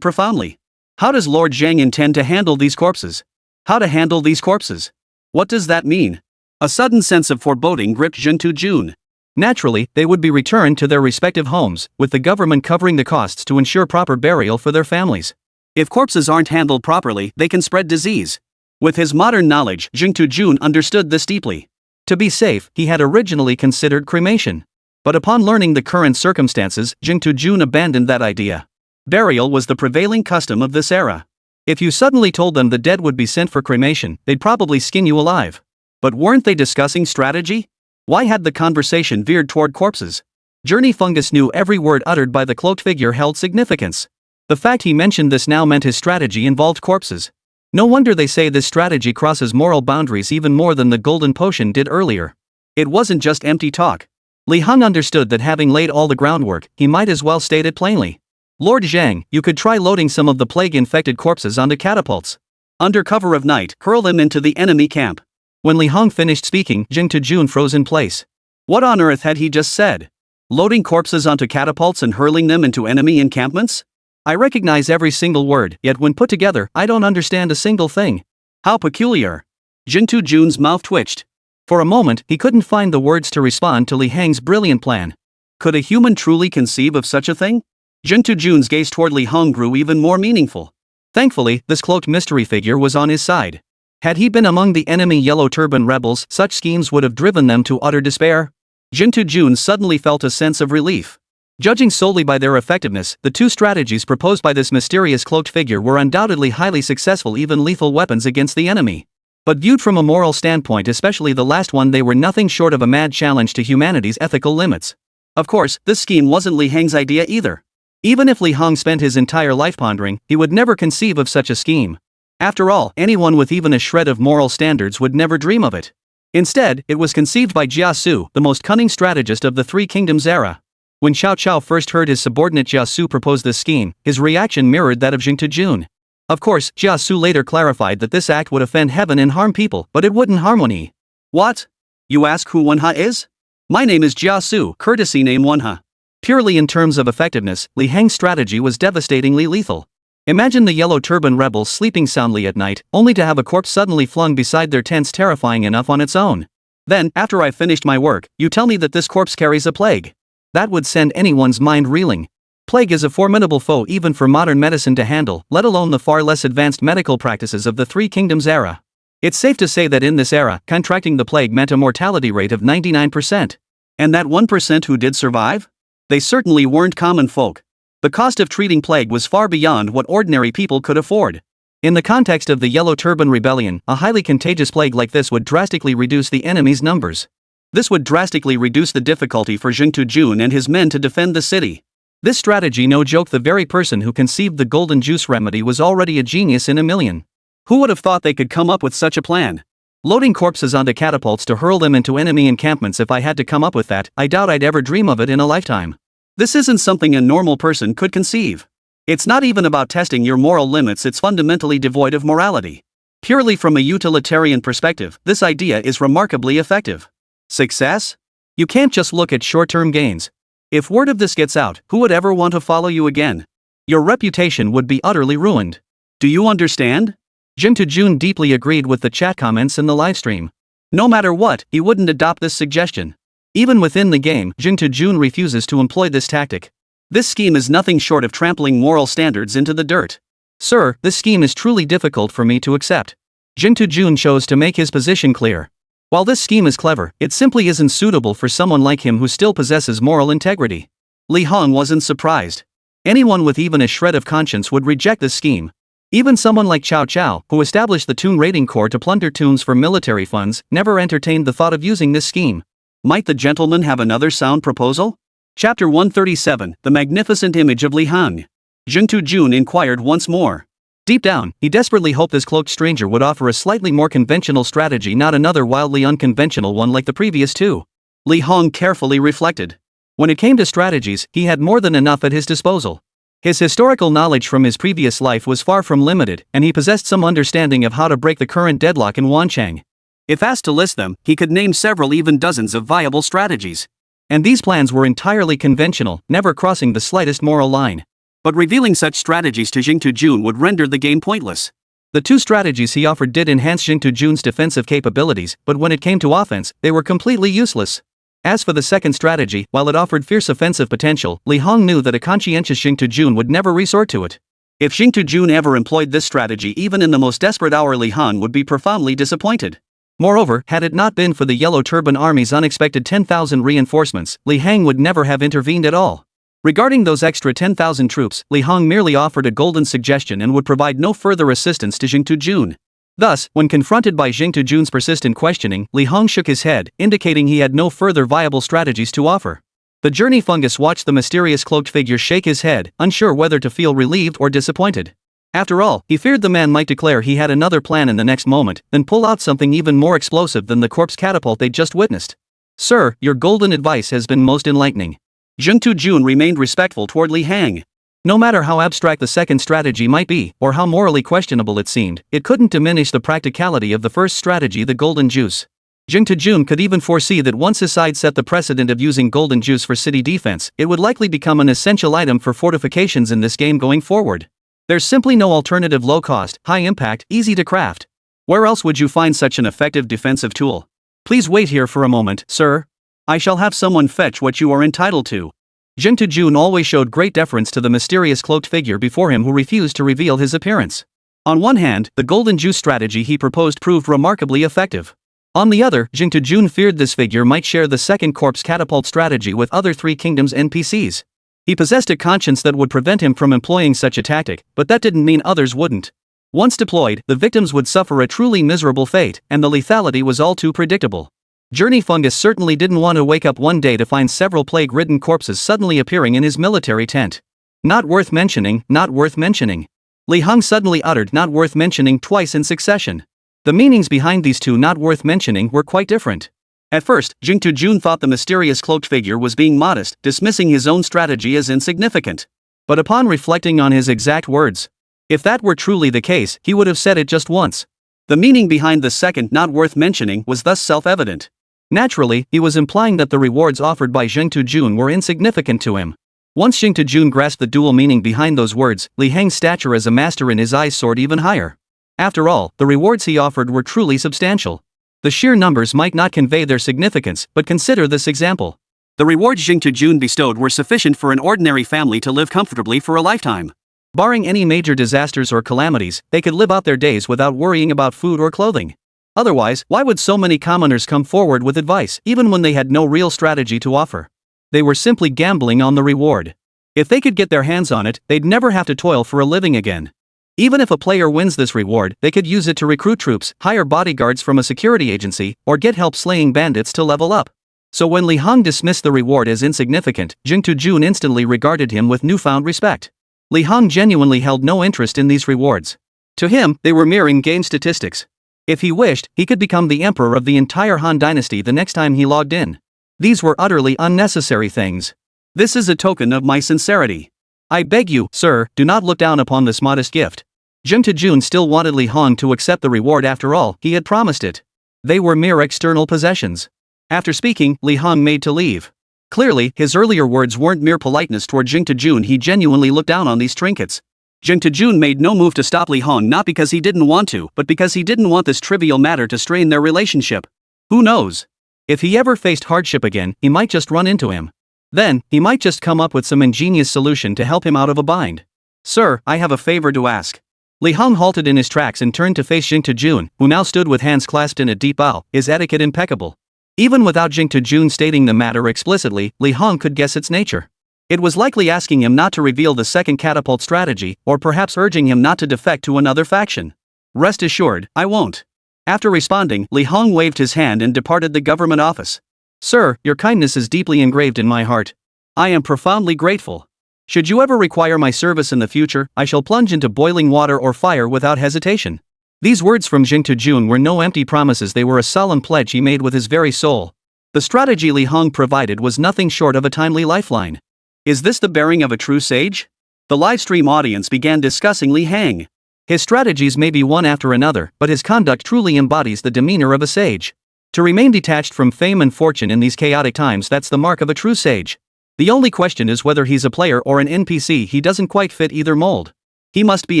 profoundly. How does Lord Zhang intend to handle these corpses? How to handle these corpses? What does that mean? A sudden sense of foreboding gripped Jin Jun. Naturally, they would be returned to their respective homes, with the government covering the costs to ensure proper burial for their families. If corpses aren't handled properly, they can spread disease. With his modern knowledge, Jin Jun understood this deeply. To be safe, he had originally considered cremation. But upon learning the current circumstances, Jin Jun abandoned that idea. Burial was the prevailing custom of this era. If you suddenly told them the dead would be sent for cremation, they'd probably skin you alive. But weren't they discussing strategy? Why had the conversation veered toward corpses? Journey Fungus knew every word uttered by the cloaked figure held significance. The fact he mentioned this now meant his strategy involved corpses. No wonder they say this strategy crosses moral boundaries even more than the golden potion did earlier. It wasn't just empty talk. Lí Héng understood that having laid all the groundwork, he might as well state it plainly. Lord Zhang, you could try loading some of the plague-infected corpses onto catapults. Under cover of night, hurl them into the enemy camp. When Lí Héng finished speaking, Jin Jun froze in place. What on earth had he just said? Loading corpses onto catapults and hurling them into enemy encampments? I recognize every single word, yet when put together, I don't understand a single thing. How peculiar. Jin Jun's mouth twitched. For a moment, he couldn't find the words to respond to Lí Héng's brilliant plan. Could a human truly conceive of such a thing? Jin Jun's gaze toward Lí Héng grew even more meaningful. Thankfully, this cloaked mystery figure was on his side. Had he been among the enemy Yellow Turban rebels, such schemes would have driven them to utter despair. Jin Jun suddenly felt a sense of relief. Judging solely by their effectiveness, the two strategies proposed by this mysterious cloaked figure were undoubtedly highly successful, even lethal weapons against the enemy. But viewed from a moral standpoint, especially the last one, they were nothing short of a mad challenge to humanity's ethical limits. Of course, this scheme wasn't Lí Héng's idea either. Even if Lí Héng spent his entire life pondering, he would never conceive of such a scheme. After all, anyone with even a shred of moral standards would never dream of it. Instead, it was conceived by Jia Su, the most cunning strategist of the Three Kingdoms era. When Xiao Qiao first heard his subordinate Jia Su propose this scheme, his reaction mirrored that of Jin Jun. Of course, Jia Su later clarified that this act would offend heaven and harm people, but it wouldn't harm Wenhe. What? You ask who Wenhe is? My name is Jia Su, courtesy name Wenhe. Purely in terms of effectiveness, Lí Héng's strategy was devastatingly lethal. Imagine the Yellow Turban rebels sleeping soundly at night, only to have a corpse suddenly flung beside their tents, terrifying enough on its own. Then, after I've finished my work, you tell me that this corpse carries a plague. That would send anyone's mind reeling. Plague is a formidable foe even for modern medicine to handle, let alone the far less advanced medical practices of the Three Kingdoms era. It's safe to say that in this era, contracting the plague meant a mortality rate of 99%. And that 1% who did survive? They certainly weren't common folk. The cost of treating plague was far beyond what ordinary people could afford. In the context of the Yellow Turban Rebellion, a highly contagious plague like this would drastically reduce the enemy's numbers. This would drastically reduce the difficulty for Jing Tujun and his men to defend the city. This strategy, no joke, the very person who conceived the golden juice remedy was already a genius in a million. Who would have thought they could come up with such a plan? Loading corpses onto catapults to hurl them into enemy encampments. If I had to come up with that, I doubt I'd ever dream of it in a lifetime. This isn't something a normal person could conceive. It's not even about testing your moral limits, it's fundamentally devoid of morality. Purely from a utilitarian perspective, this idea is remarkably effective. Success? You can't just look at short-term gains. If word of this gets out, who would ever want to follow you again? Your reputation would be utterly ruined. Do you understand? Jing Tujun deeply agreed with the chat comments in the livestream. No matter what, he wouldn't adopt this suggestion. Even within the game, Jing Tujun refuses to employ this tactic. This scheme is nothing short of trampling moral standards into the dirt. Sir, this scheme is truly difficult for me to accept. Jing Tujun chose to make his position clear. While this scheme is clever, it simply isn't suitable for someone like him who still possesses moral integrity. Lí Héng wasn't surprised. Anyone with even a shred of conscience would reject this scheme. Even someone like Cao Cao, who established the Toon Raiding Corps to plunder toons for military funds, never entertained the thought of using this scheme. Might the gentleman have another sound proposal? Chapter 137, The Magnificent Image of Lí Héng. Jing Tujun inquired once more. Deep down, he desperately hoped this cloaked stranger would offer a slightly more conventional strategy, not another wildly unconventional one like the previous two. Lí Héng carefully reflected. When it came to strategies, he had more than enough at his disposal. His historical knowledge from his previous life was far from limited, and he possessed some understanding of how to break the current deadlock in Wancheng. If asked to list them, he could name several, even dozens of viable strategies. And these plans were entirely conventional, never crossing the slightest moral line. But revealing such strategies to Jing Tujun would render the game pointless. The two strategies he offered did enhance Jing Tujun's defensive capabilities, but when it came to offense, they were completely useless. As for the second strategy, while it offered fierce offensive potential, Lí Héng knew that a conscientious Jing Tujun would never resort to it. If Jing Tujun ever employed this strategy even in the most desperate hour, Lí Héng would be profoundly disappointed. Moreover, had it not been for the Yellow Turban Army's unexpected 10,000 reinforcements, Lí Héng would never have intervened at all. Regarding those extra 10,000 troops, Lí Héng merely offered a golden suggestion and would provide no further assistance to Jing Tujun. Thus, when confronted by Jing Tujun's persistent questioning, Lí Héng shook his head, indicating he had no further viable strategies to offer. The journey fungus watched the mysterious cloaked figure shake his head, unsure whether to feel relieved or disappointed. After all, he feared the man might declare he had another plan in the next moment, then pull out something even more explosive than the corpse catapult they'd just witnessed. Sir, your golden advice has been most enlightening. Jing Tujun remained respectful toward Lí Héng. No matter how abstract the second strategy might be, or how morally questionable it seemed, it couldn't diminish the practicality of the first strategy, the golden juice. Jing Tujun could even foresee that once his side set the precedent of using golden juice for city defense, it would likely become an essential item for fortifications in this game going forward. There's simply no alternative, low cost, high impact, easy to craft. Where else would you find such an effective defensive tool? Please wait here for a moment, sir. I shall have someone fetch what you are entitled to. Jing Tujun always showed great deference to the mysterious cloaked figure before him who refused to reveal his appearance. On one hand, the golden juice strategy he proposed proved remarkably effective. On the other, Jing Tujun feared this figure might share the second corpse catapult strategy with other Three Kingdoms NPCs. He possessed a conscience that would prevent him from employing such a tactic, but that didn't mean others wouldn't. Once deployed, the victims would suffer a truly miserable fate, and the lethality was all too predictable. Journey Fungus certainly didn't want to wake up one day to find several plague-ridden corpses suddenly appearing in his military tent. Not worth mentioning, not worth mentioning. Lí Héng suddenly uttered not worth mentioning twice in succession. The meanings behind these two not worth mentioning were quite different. At first, Jing Tujun thought the mysterious cloaked figure was being modest, dismissing his own strategy as insignificant. But upon reflecting on his exact words, if that were truly the case, he would have said it just once. The meaning behind the second not worth mentioning was thus self-evident. Naturally, he was implying that the rewards offered by Jing Tujun were insignificant to him. Once Jing Tujun grasped the dual meaning behind those words, Lí Héng's stature as a master in his eyes soared even higher. After all, the rewards he offered were truly substantial. The sheer numbers might not convey their significance, but consider this example. The rewards Jing Jun bestowed were sufficient for an ordinary family to live comfortably for a lifetime. Barring any major disasters or calamities, they could live out their days without worrying about food or clothing. Otherwise, why would so many commoners come forward with advice, even when they had no real strategy to offer? They were simply gambling on the reward. If they could get their hands on it, they'd never have to toil for a living again. Even if a player wins this reward, they could use it to recruit troops, hire bodyguards from a security agency, or get help slaying bandits to level up. So when Lí Héng dismissed the reward as insignificant, Jing Jun instantly regarded him with newfound respect. Lí Héng genuinely held no interest in these rewards. To him, they were mere in-game statistics. If he wished, he could become the emperor of the entire Han dynasty the next time he logged in. These were utterly unnecessary things. This is a token of my sincerity. I beg you, sir, do not look down upon this modest gift. Jing Jun still wanted Lí Héng to accept the reward after all, he had promised it. They were mere external possessions. After speaking, Lí Héng made to leave. Clearly, his earlier words weren't mere politeness toward Jing Jun, he genuinely looked down on these trinkets. Jing Jun made no move to stop Lí Héng, not because he didn't want to, but because he didn't want this trivial matter to strain their relationship. Who knows? If he ever faced hardship again, he might just run into him. Then, he might just come up with some ingenious solution to help him out of a bind. Sir, I have a favor to ask. Lí Héng halted in his tracks and turned to face Jing Jun, who now stood with hands clasped in a deep bow, his etiquette impeccable. Even without Jing Jun stating the matter explicitly, Lí Héng could guess its nature. It was likely asking him not to reveal the second catapult strategy, or perhaps urging him not to defect to another faction. Rest assured, I won't. After responding, Lí Héng waved his hand and departed the government office. Sir, your kindness is deeply engraved in my heart. I am profoundly grateful. Should you ever require my service in the future, I shall plunge into boiling water or fire without hesitation. These words from Jing Jun were no empty promises, they were a solemn pledge he made with his very soul. The strategy Lí Héng provided was nothing short of a timely lifeline. Is this the bearing of a true sage? The livestream audience began discussing Lí Héng. His strategies may be one after another, but his conduct truly embodies the demeanor of a sage. To remain detached from fame and fortune in these chaotic times, that's the mark of a true sage. The only question is whether he's a player or an NPC. He doesn't quite fit either mold. He must be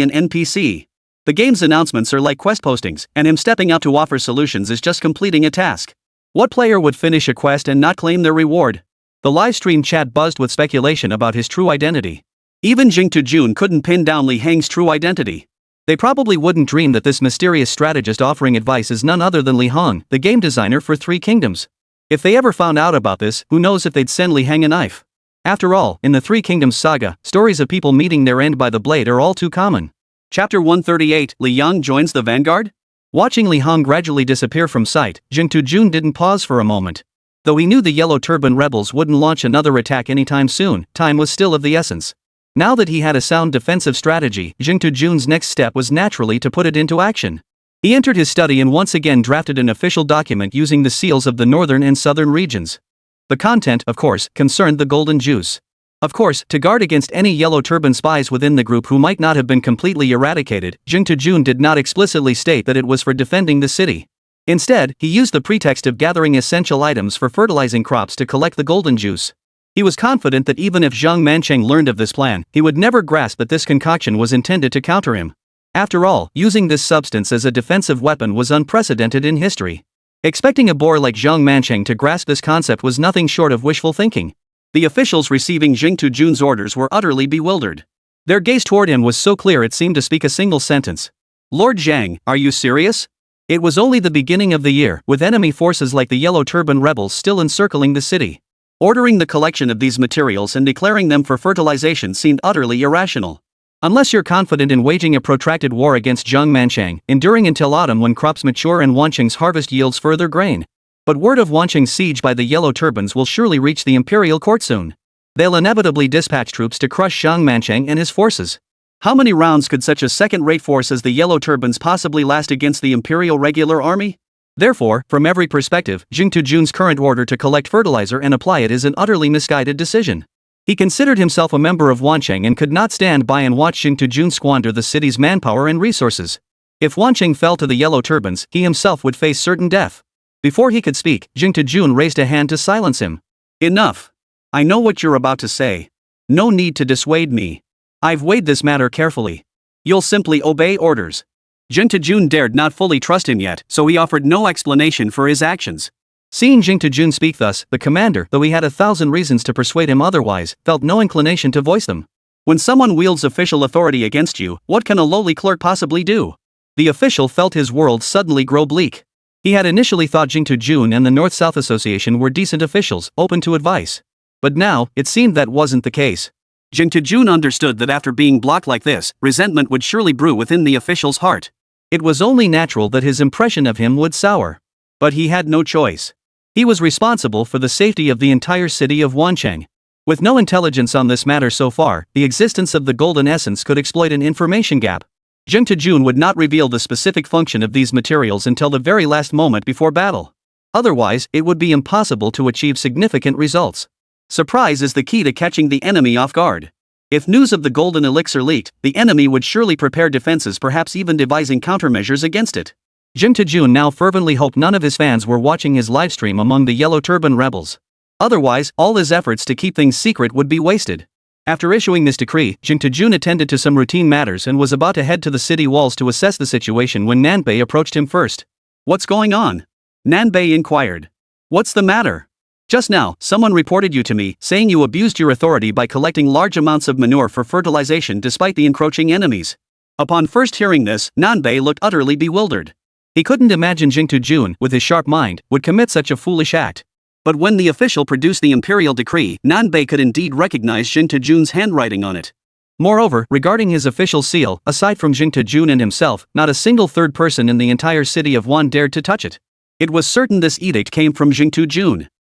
an NPC. The game's announcements are like quest postings, and him stepping out to offer solutions is just completing a task. What player would finish a quest and not claim their reward? The livestream chat buzzed with speculation about his true identity. Even Jing Jun couldn't pin down Lí Héng's true identity. They probably wouldn't dream that this mysterious strategist offering advice is none other than Lí Héng, the game designer for Three Kingdoms. If they ever found out about this, who knows if they'd send Lí Héng a knife. After all, in the Three Kingdoms saga, stories of people meeting their end by the blade are all too common. Chapter 138, Lí Héng joins the vanguard? Watching Lí Héng gradually disappear from sight, Jing Jun didn't pause for a moment. Though he knew the Yellow Turban rebels wouldn't launch another attack anytime soon, time was still of the essence. Now that he had a sound defensive strategy, Jing Jun's next step was naturally to put it into action. He entered his study and once again drafted an official document using the seals of the northern and southern regions. The content, of course, concerned the golden juice. Of course, to guard against any Yellow Turban spies within the group who might not have been completely eradicated, Jing Jun did not explicitly state that it was for defending the city. Instead, he used the pretext of gathering essential items for fertilizing crops to collect the golden juice. He was confident that even if Zhang Mancheng learned of this plan, he would never grasp that this concoction was intended to counter him. After all, using this substance as a defensive weapon was unprecedented in history. Expecting a boor like Zhang Mancheng to grasp this concept was nothing short of wishful thinking. The officials receiving Jing Jun's orders were utterly bewildered. Their gaze toward him was so clear it seemed to speak a single sentence. Lord Zhang, are you serious? It was only the beginning of the year, with enemy forces like the Yellow Turban rebels still encircling the city. Ordering the collection of these materials and declaring them for fertilization seemed utterly irrational. Unless you're confident in waging a protracted war against Zhang Mancheng, enduring until autumn when crops mature and Wancheng's harvest yields further grain. But word of Wancheng's siege by the Yellow Turbans will surely reach the imperial court soon. They'll inevitably dispatch troops to crush Zhang Mancheng and his forces. How many rounds could such a second-rate force as the Yellow Turbans possibly last against the imperial regular army? Therefore, from every perspective, Jing Jun's current order to collect fertilizer and apply it is an utterly misguided decision. He considered himself a member of Wancheng and could not stand by and watch Jing Jun squander the city's manpower and resources. If Wancheng fell to the Yellow Turbans, he himself would face certain death. Before he could speak, Jing Jun raised a hand to silence him. Enough. I know what you're about to say. No need to dissuade me. I've weighed this matter carefully. You'll simply obey orders. Jing Jun dared not fully trust him yet, so he offered no explanation for his actions. Seeing Jing speak thus, the commander, though he had 1,000 reasons to persuade him otherwise, felt no inclination to voice them. When someone wields official authority against you, what can a lowly clerk possibly do? The official felt his world suddenly grow bleak. He had initially thought Jing and the North-South Association were decent officials, open to advice. But now, it seemed that wasn't the case. Jing understood that after being blocked like this, resentment would surely brew within the official's heart. It was only natural that his impression of him would sour. But he had no choice. He was responsible for the safety of the entire city of Wancheng. With no intelligence on this matter so far, the existence of the golden essence could exploit an information gap. Jing would not reveal the specific function of these materials until the very last moment before battle. Otherwise, it would be impossible to achieve significant results. Surprise is the key to catching the enemy off guard. If news of the golden elixir leaked, the enemy would surely prepare defenses, perhaps even devising countermeasures against it. Jing now fervently hoped none of his fans were watching his livestream among the Yellow Turban rebels. Otherwise, all his efforts to keep things secret would be wasted. After issuing this decree, Jing attended to some routine matters and was about to head to the city walls to assess the situation when Nanbei approached him first. "What's going on?" Nanbei inquired. "What's the matter? Just now, someone reported you to me, saying you abused your authority by collecting large amounts of manure for fertilization despite the encroaching enemies." Upon first hearing this, Nanbei looked utterly bewildered. He couldn't imagine Jing, with his sharp mind, would commit such a foolish act. But when the official produced the imperial decree, Nanbei could indeed recognize Jing's handwriting on it. Moreover, regarding his official seal, aside from Jing and himself, not a single third person in the entire city of Wan dared to touch it. It was certain this edict came from Jing.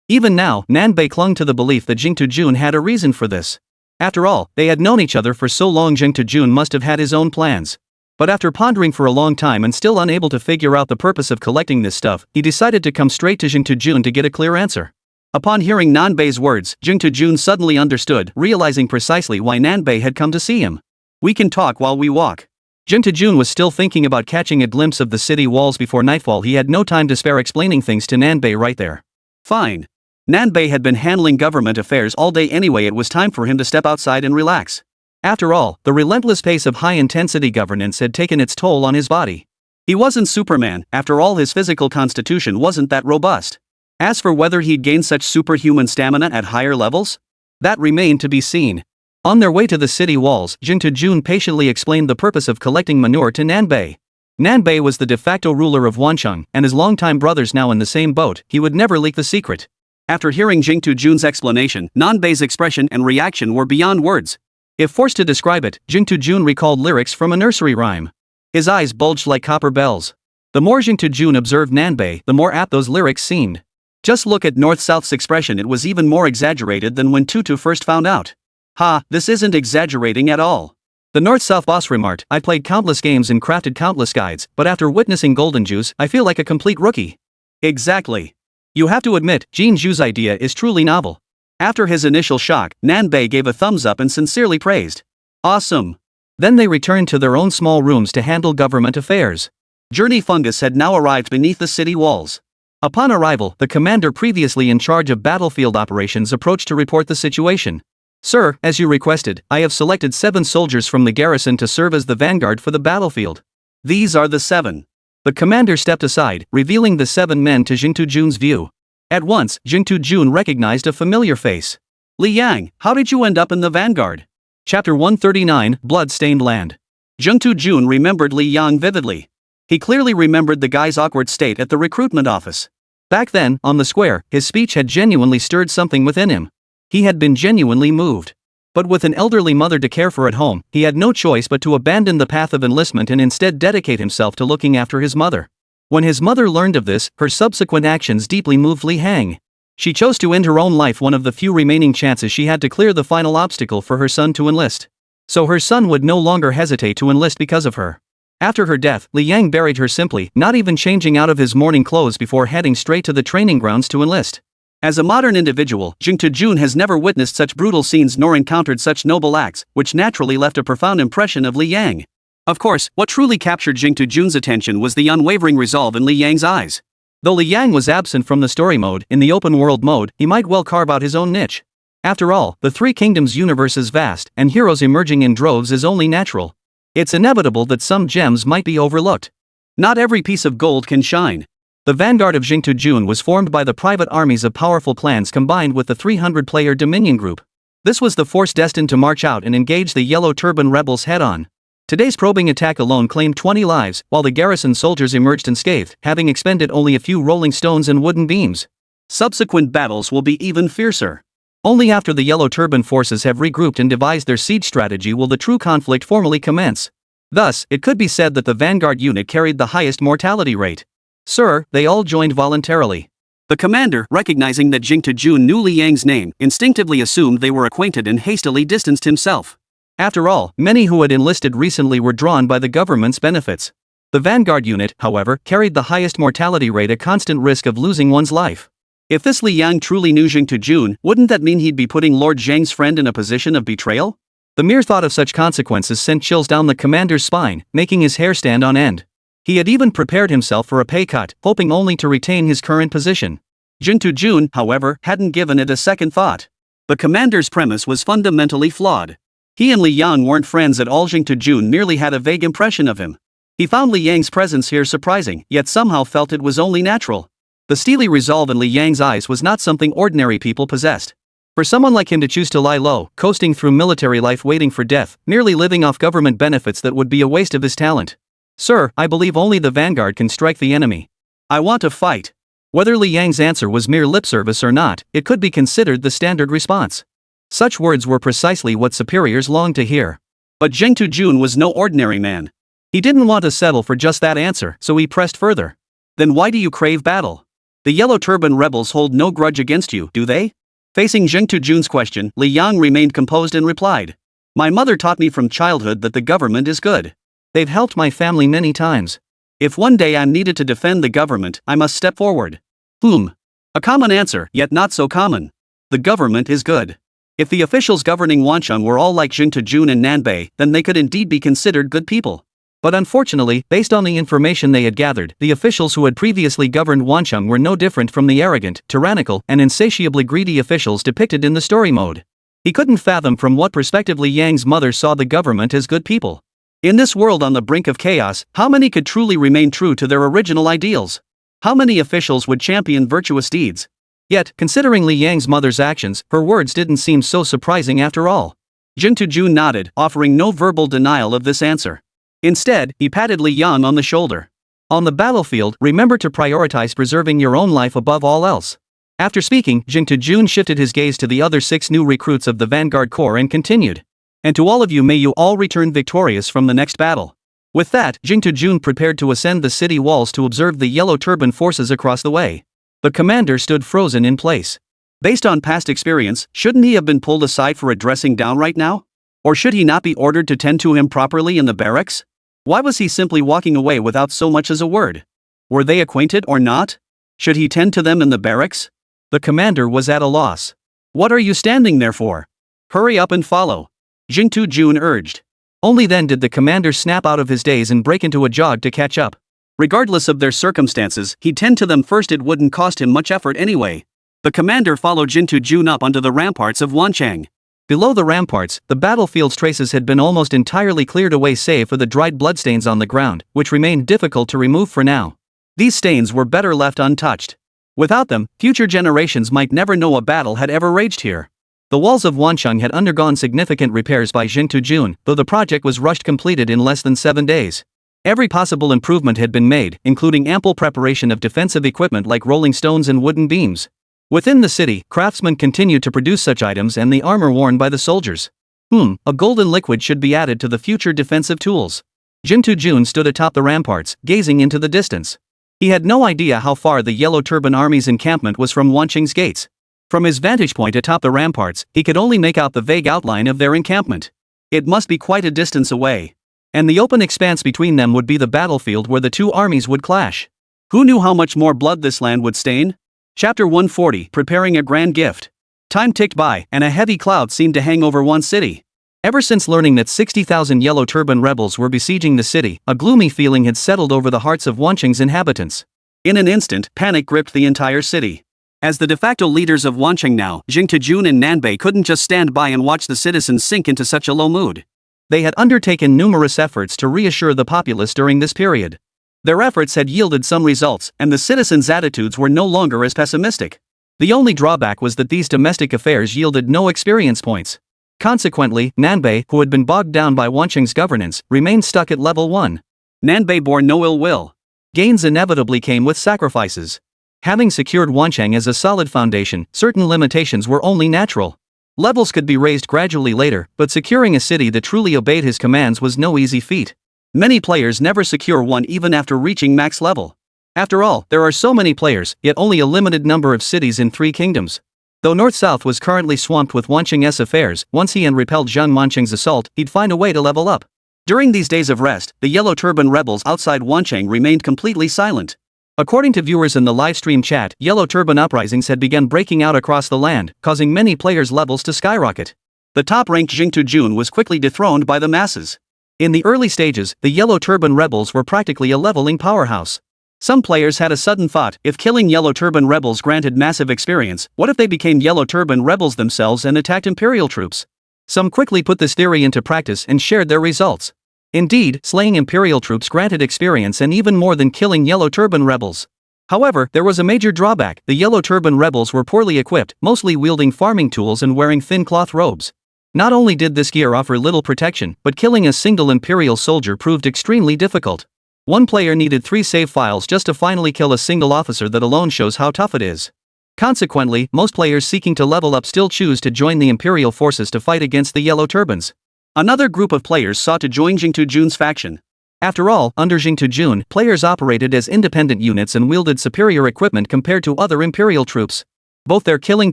Even now, Nanbei clung to the belief that Jing had a reason for this. After all, they had known each other for so long. Jing must have had his own plans. But after pondering for a long time and still unable to figure out the purpose of collecting this stuff, he decided to come straight to Jing to get a clear answer. Upon hearing Nanbei's words, Jing suddenly understood, realizing precisely why Nanbei had come to see him. "We can talk while we walk." Jing was still thinking about catching a glimpse of the city walls before nightfall. He had no time to spare explaining things to Nanbei right there. Fine. Nanbei had been handling government affairs all day anyway. It was time for him to step outside and relax. After all, the relentless pace of high-intensity governance had taken its toll on his body. He wasn't Superman, after all. His physical constitution wasn't that robust. As for whether he'd gained such superhuman stamina at higher levels, that remained to be seen. On their way to the city walls, Jing patiently explained the purpose of collecting manure to Nanbei. Nanbei was the de facto ruler of Wancheng, and as longtime brothers now in the same boat, he would never leak the secret. After hearing Jing's explanation, Nanbei's expression and reaction were beyond words. If forced to describe it, Jing recalled lyrics from a nursery rhyme. His eyes bulged like copper bells. The more Jing observed Nanbei, the more apt those lyrics seemed. Just look at North-South's expression. It was even more exaggerated than when Tutu first found out. "Ha, this isn't exaggerating at all." The North-South boss remarked, "I played countless games and crafted countless guides, but after witnessing Golden Juice, I feel like a complete rookie." Exactly. You have to admit, Jin Zhu's idea is truly novel. After his initial shock, Nanbei gave a thumbs up and sincerely praised. "Awesome." Then they returned to their own small rooms to handle government affairs. Journey Fungus had now arrived beneath the city walls. Upon arrival, the commander previously in charge of battlefield operations approached to report the situation. "Sir, as you requested, I have selected 7 soldiers from the garrison to serve as the vanguard for the battlefield." "These are the 7. The commander stepped aside, revealing the 7 men to Jing view. At once, Jing recognized a familiar face. "Lí Héng, how did you end up in the vanguard?" Chapter 139, Blood-Stained Land. Jing remembered Lí Héng vividly. He clearly remembered the guy's awkward state at the recruitment office. Back then, on the square, his speech had genuinely stirred something within him. He had been genuinely moved. But with an elderly mother to care for at home, he had no choice but to abandon the path of enlistment and instead dedicate himself to looking after his mother. When his mother learned of this, her subsequent actions deeply moved Lí Héng. She chose to end her own life, one of the few remaining chances she had to clear the final obstacle for her son to enlist. So her son would no longer hesitate to enlist because of her. After her death, Lí Héng buried her simply, not even changing out of his mourning clothes before heading straight to the training grounds to enlist. As a modern individual, Jing has never witnessed such brutal scenes nor encountered such noble acts, which naturally left a profound impression of Lí Héng. Of course, what truly captured Jing's attention was the unwavering resolve in Lí Héng's eyes. Though Lí Héng was absent from the story mode, in the open world mode, he might well carve out his own niche. After all, the Three Kingdoms universe is vast, and heroes emerging in droves is only natural. It's inevitable that some gems might be overlooked. Not every piece of gold can shine. The vanguard of Jing was formed by the private armies of powerful clans combined with the 300-player Dominion group. This was the force destined to march out and engage the Yellow Turban rebels head-on. Today's probing attack alone claimed 20 lives, while the garrison soldiers emerged unscathed, having expended only a few rolling stones and wooden beams. Subsequent battles will be even fiercer. Only after the Yellow Turban forces have regrouped and devised their siege strategy will the true conflict formally commence. Thus, it could be said that the vanguard unit carried the highest mortality rate. Sir, they all joined voluntarily. The commander, recognizing that Jing knew Lí Héng's name, instinctively assumed they were acquainted and hastily distanced himself. After all, many who had enlisted recently were drawn by the government's benefits. The vanguard unit, however, carried the highest mortality rate, a constant risk of losing one's life. If this Lí Héng truly knew Jing, wouldn't that mean he'd be putting Lord Zhang's friend in a position of betrayal? The mere thought of such consequences sent chills down the commander's spine, making his hair stand on end. He had even prepared himself for a pay cut, hoping only to retain his current position. Jing, however, hadn't given it a second thought. The commander's premise was fundamentally flawed. He and Lí Héng weren't friends at all. Jing merely had a vague impression of him. He found Lí Héng's presence here surprising, yet somehow felt it was only natural. The steely resolve in Lí Héng's eyes was not something ordinary people possessed. For someone like him to choose to lie low, coasting through military life waiting for death, merely living off government benefits, that would be a waste of his talent. Sir, I believe only the vanguard can strike the enemy. I want to fight. Whether Lí Héng's answer was mere lip service or not, it could be considered the standard response. Such words were precisely what superiors longed to hear. But Jing was no ordinary man. He didn't want to settle for just that answer, so he pressed further. Then why do you crave battle? The Yellow Turban rebels hold no grudge against you, do they? Facing Jing's question, Lí Héng remained composed and replied. My mother taught me from childhood that the government is good. They've helped my family many times. If one day I'm needed to defend the government, I must step forward. A common answer, yet not so common. The government is good. If the officials governing Wancheng were all like Jing and Nanbei, then they could indeed be considered good people. But unfortunately, based on the information they had gathered, the officials who had previously governed Wancheng were no different from the arrogant, tyrannical, and insatiably greedy officials depicted in the story mode. He couldn't fathom from what perspective Lí Héng's mother saw the government as good people. In this world on the brink of chaos, how many could truly remain true to their original ideals? How many officials would champion virtuous deeds? Yet, considering Lí Héng's mother's actions, her words didn't seem so surprising after all. Jing nodded, offering no verbal denial of this answer. Instead, he patted Lí Héng on the shoulder. On the battlefield, remember to prioritize preserving your own life above all else. After speaking, Jing shifted his gaze to the other 6 new recruits of the Vanguard Corps and continued. And to all of you, may you all return victorious from the next battle. With that, Jing prepared to ascend the city walls to observe the Yellow Turban forces across the way. The commander stood frozen in place. Based on past experience, shouldn't he have been pulled aside for a dressing down right now? Or should he not be ordered to tend to him properly in the barracks? Why was he simply walking away without so much as a word? Were they acquainted or not? Should he tend to them in the barracks? The commander was at a loss. What are you standing there for? Hurry up and follow. Jing urged. Only then did the commander snap out of his daze and break into a jog to catch up. Regardless of their circumstances, he'd tend to them first. It wouldn't cost him much effort anyway. The commander followed Jing up onto the ramparts of Wancheng. Below the ramparts, the battlefield's traces had been almost entirely cleared away save for the dried bloodstains on the ground, which remained difficult to remove for now. These stains were better left untouched. Without them, future generations might never know a battle had ever raged here. The walls of Wancheng had undergone significant repairs by Jing, though the project was rushed completed in less than 7 days. Every possible improvement had been made, including ample preparation of defensive equipment like rolling stones and wooden beams. Within the city, craftsmen continued to produce such items and the armor worn by the soldiers. A golden liquid should be added to the future defensive tools. Jing stood atop the ramparts, gazing into the distance. He had no idea how far the Yellow Turban Army's encampment was from Wancheng's gates. From his vantage point atop the ramparts, he could only make out the vague outline of their encampment. It must be quite a distance away. And the open expanse between them would be the battlefield where the two armies would clash. Who knew how much more blood this land would stain? Chapter 140, Preparing a Grand Gift. Time ticked by, and a heavy cloud seemed to hang over one city. Ever since learning that 60,000 Yellow Turban rebels were besieging the city, a gloomy feeling had settled over the hearts of Wancheng's inhabitants. In an instant, panic gripped the entire city. As the de facto leaders of Wancheng now, Jing and Nanbei couldn't just stand by and watch the citizens sink into such a low mood. They had undertaken numerous efforts to reassure the populace during this period. Their efforts had yielded some results, and the citizens' attitudes were no longer as pessimistic. The only drawback was that these domestic affairs yielded no experience points. Consequently, Nanbei, who had been bogged down by Wancheng's governance, remained stuck at level 1. Nanbei bore no ill will. Gains inevitably came with sacrifices. Having secured Wancheng as a solid foundation, certain limitations were only natural. Levels could be raised gradually later, but securing a city that truly obeyed his commands was no easy feat. Many players never secure one even after reaching max level. After all, there are so many players, yet only a limited number of cities in 3 kingdoms. Though North-South was currently swamped with Wancheng's affairs, once he repelled Zhang Wancheng's assault, he'd find a way to level up. During these days of rest, the Yellow Turban rebels outside Wancheng remained completely silent. According to viewers in the livestream chat, Yellow Turban uprisings had begun breaking out across the land, causing many players' levels to skyrocket. The top-ranked Jingtu Jun was quickly dethroned by the masses. In the early stages, the Yellow Turban rebels were practically a leveling powerhouse. Some players had a sudden thought: if killing Yellow Turban rebels granted massive experience, what if they became Yellow Turban rebels themselves and attacked Imperial troops? Some quickly put this theory into practice and shared their results. Indeed, slaying Imperial troops granted experience and even more than killing Yellow Turban rebels. However, there was a major drawback: the Yellow Turban rebels were poorly equipped, mostly wielding farming tools and wearing thin cloth robes. Not only did this gear offer little protection, but killing a single Imperial soldier proved extremely difficult. One player needed 3 save files just to finally kill a single officer. That alone shows how tough it is. Consequently, most players seeking to level up still choose to join the Imperial forces to fight against the Yellow Turbans. Another group of players sought to join Jingtu Jun's faction. After all, under Jingtu Jun, players operated as independent units and wielded superior equipment compared to other Imperial troops. Both their killing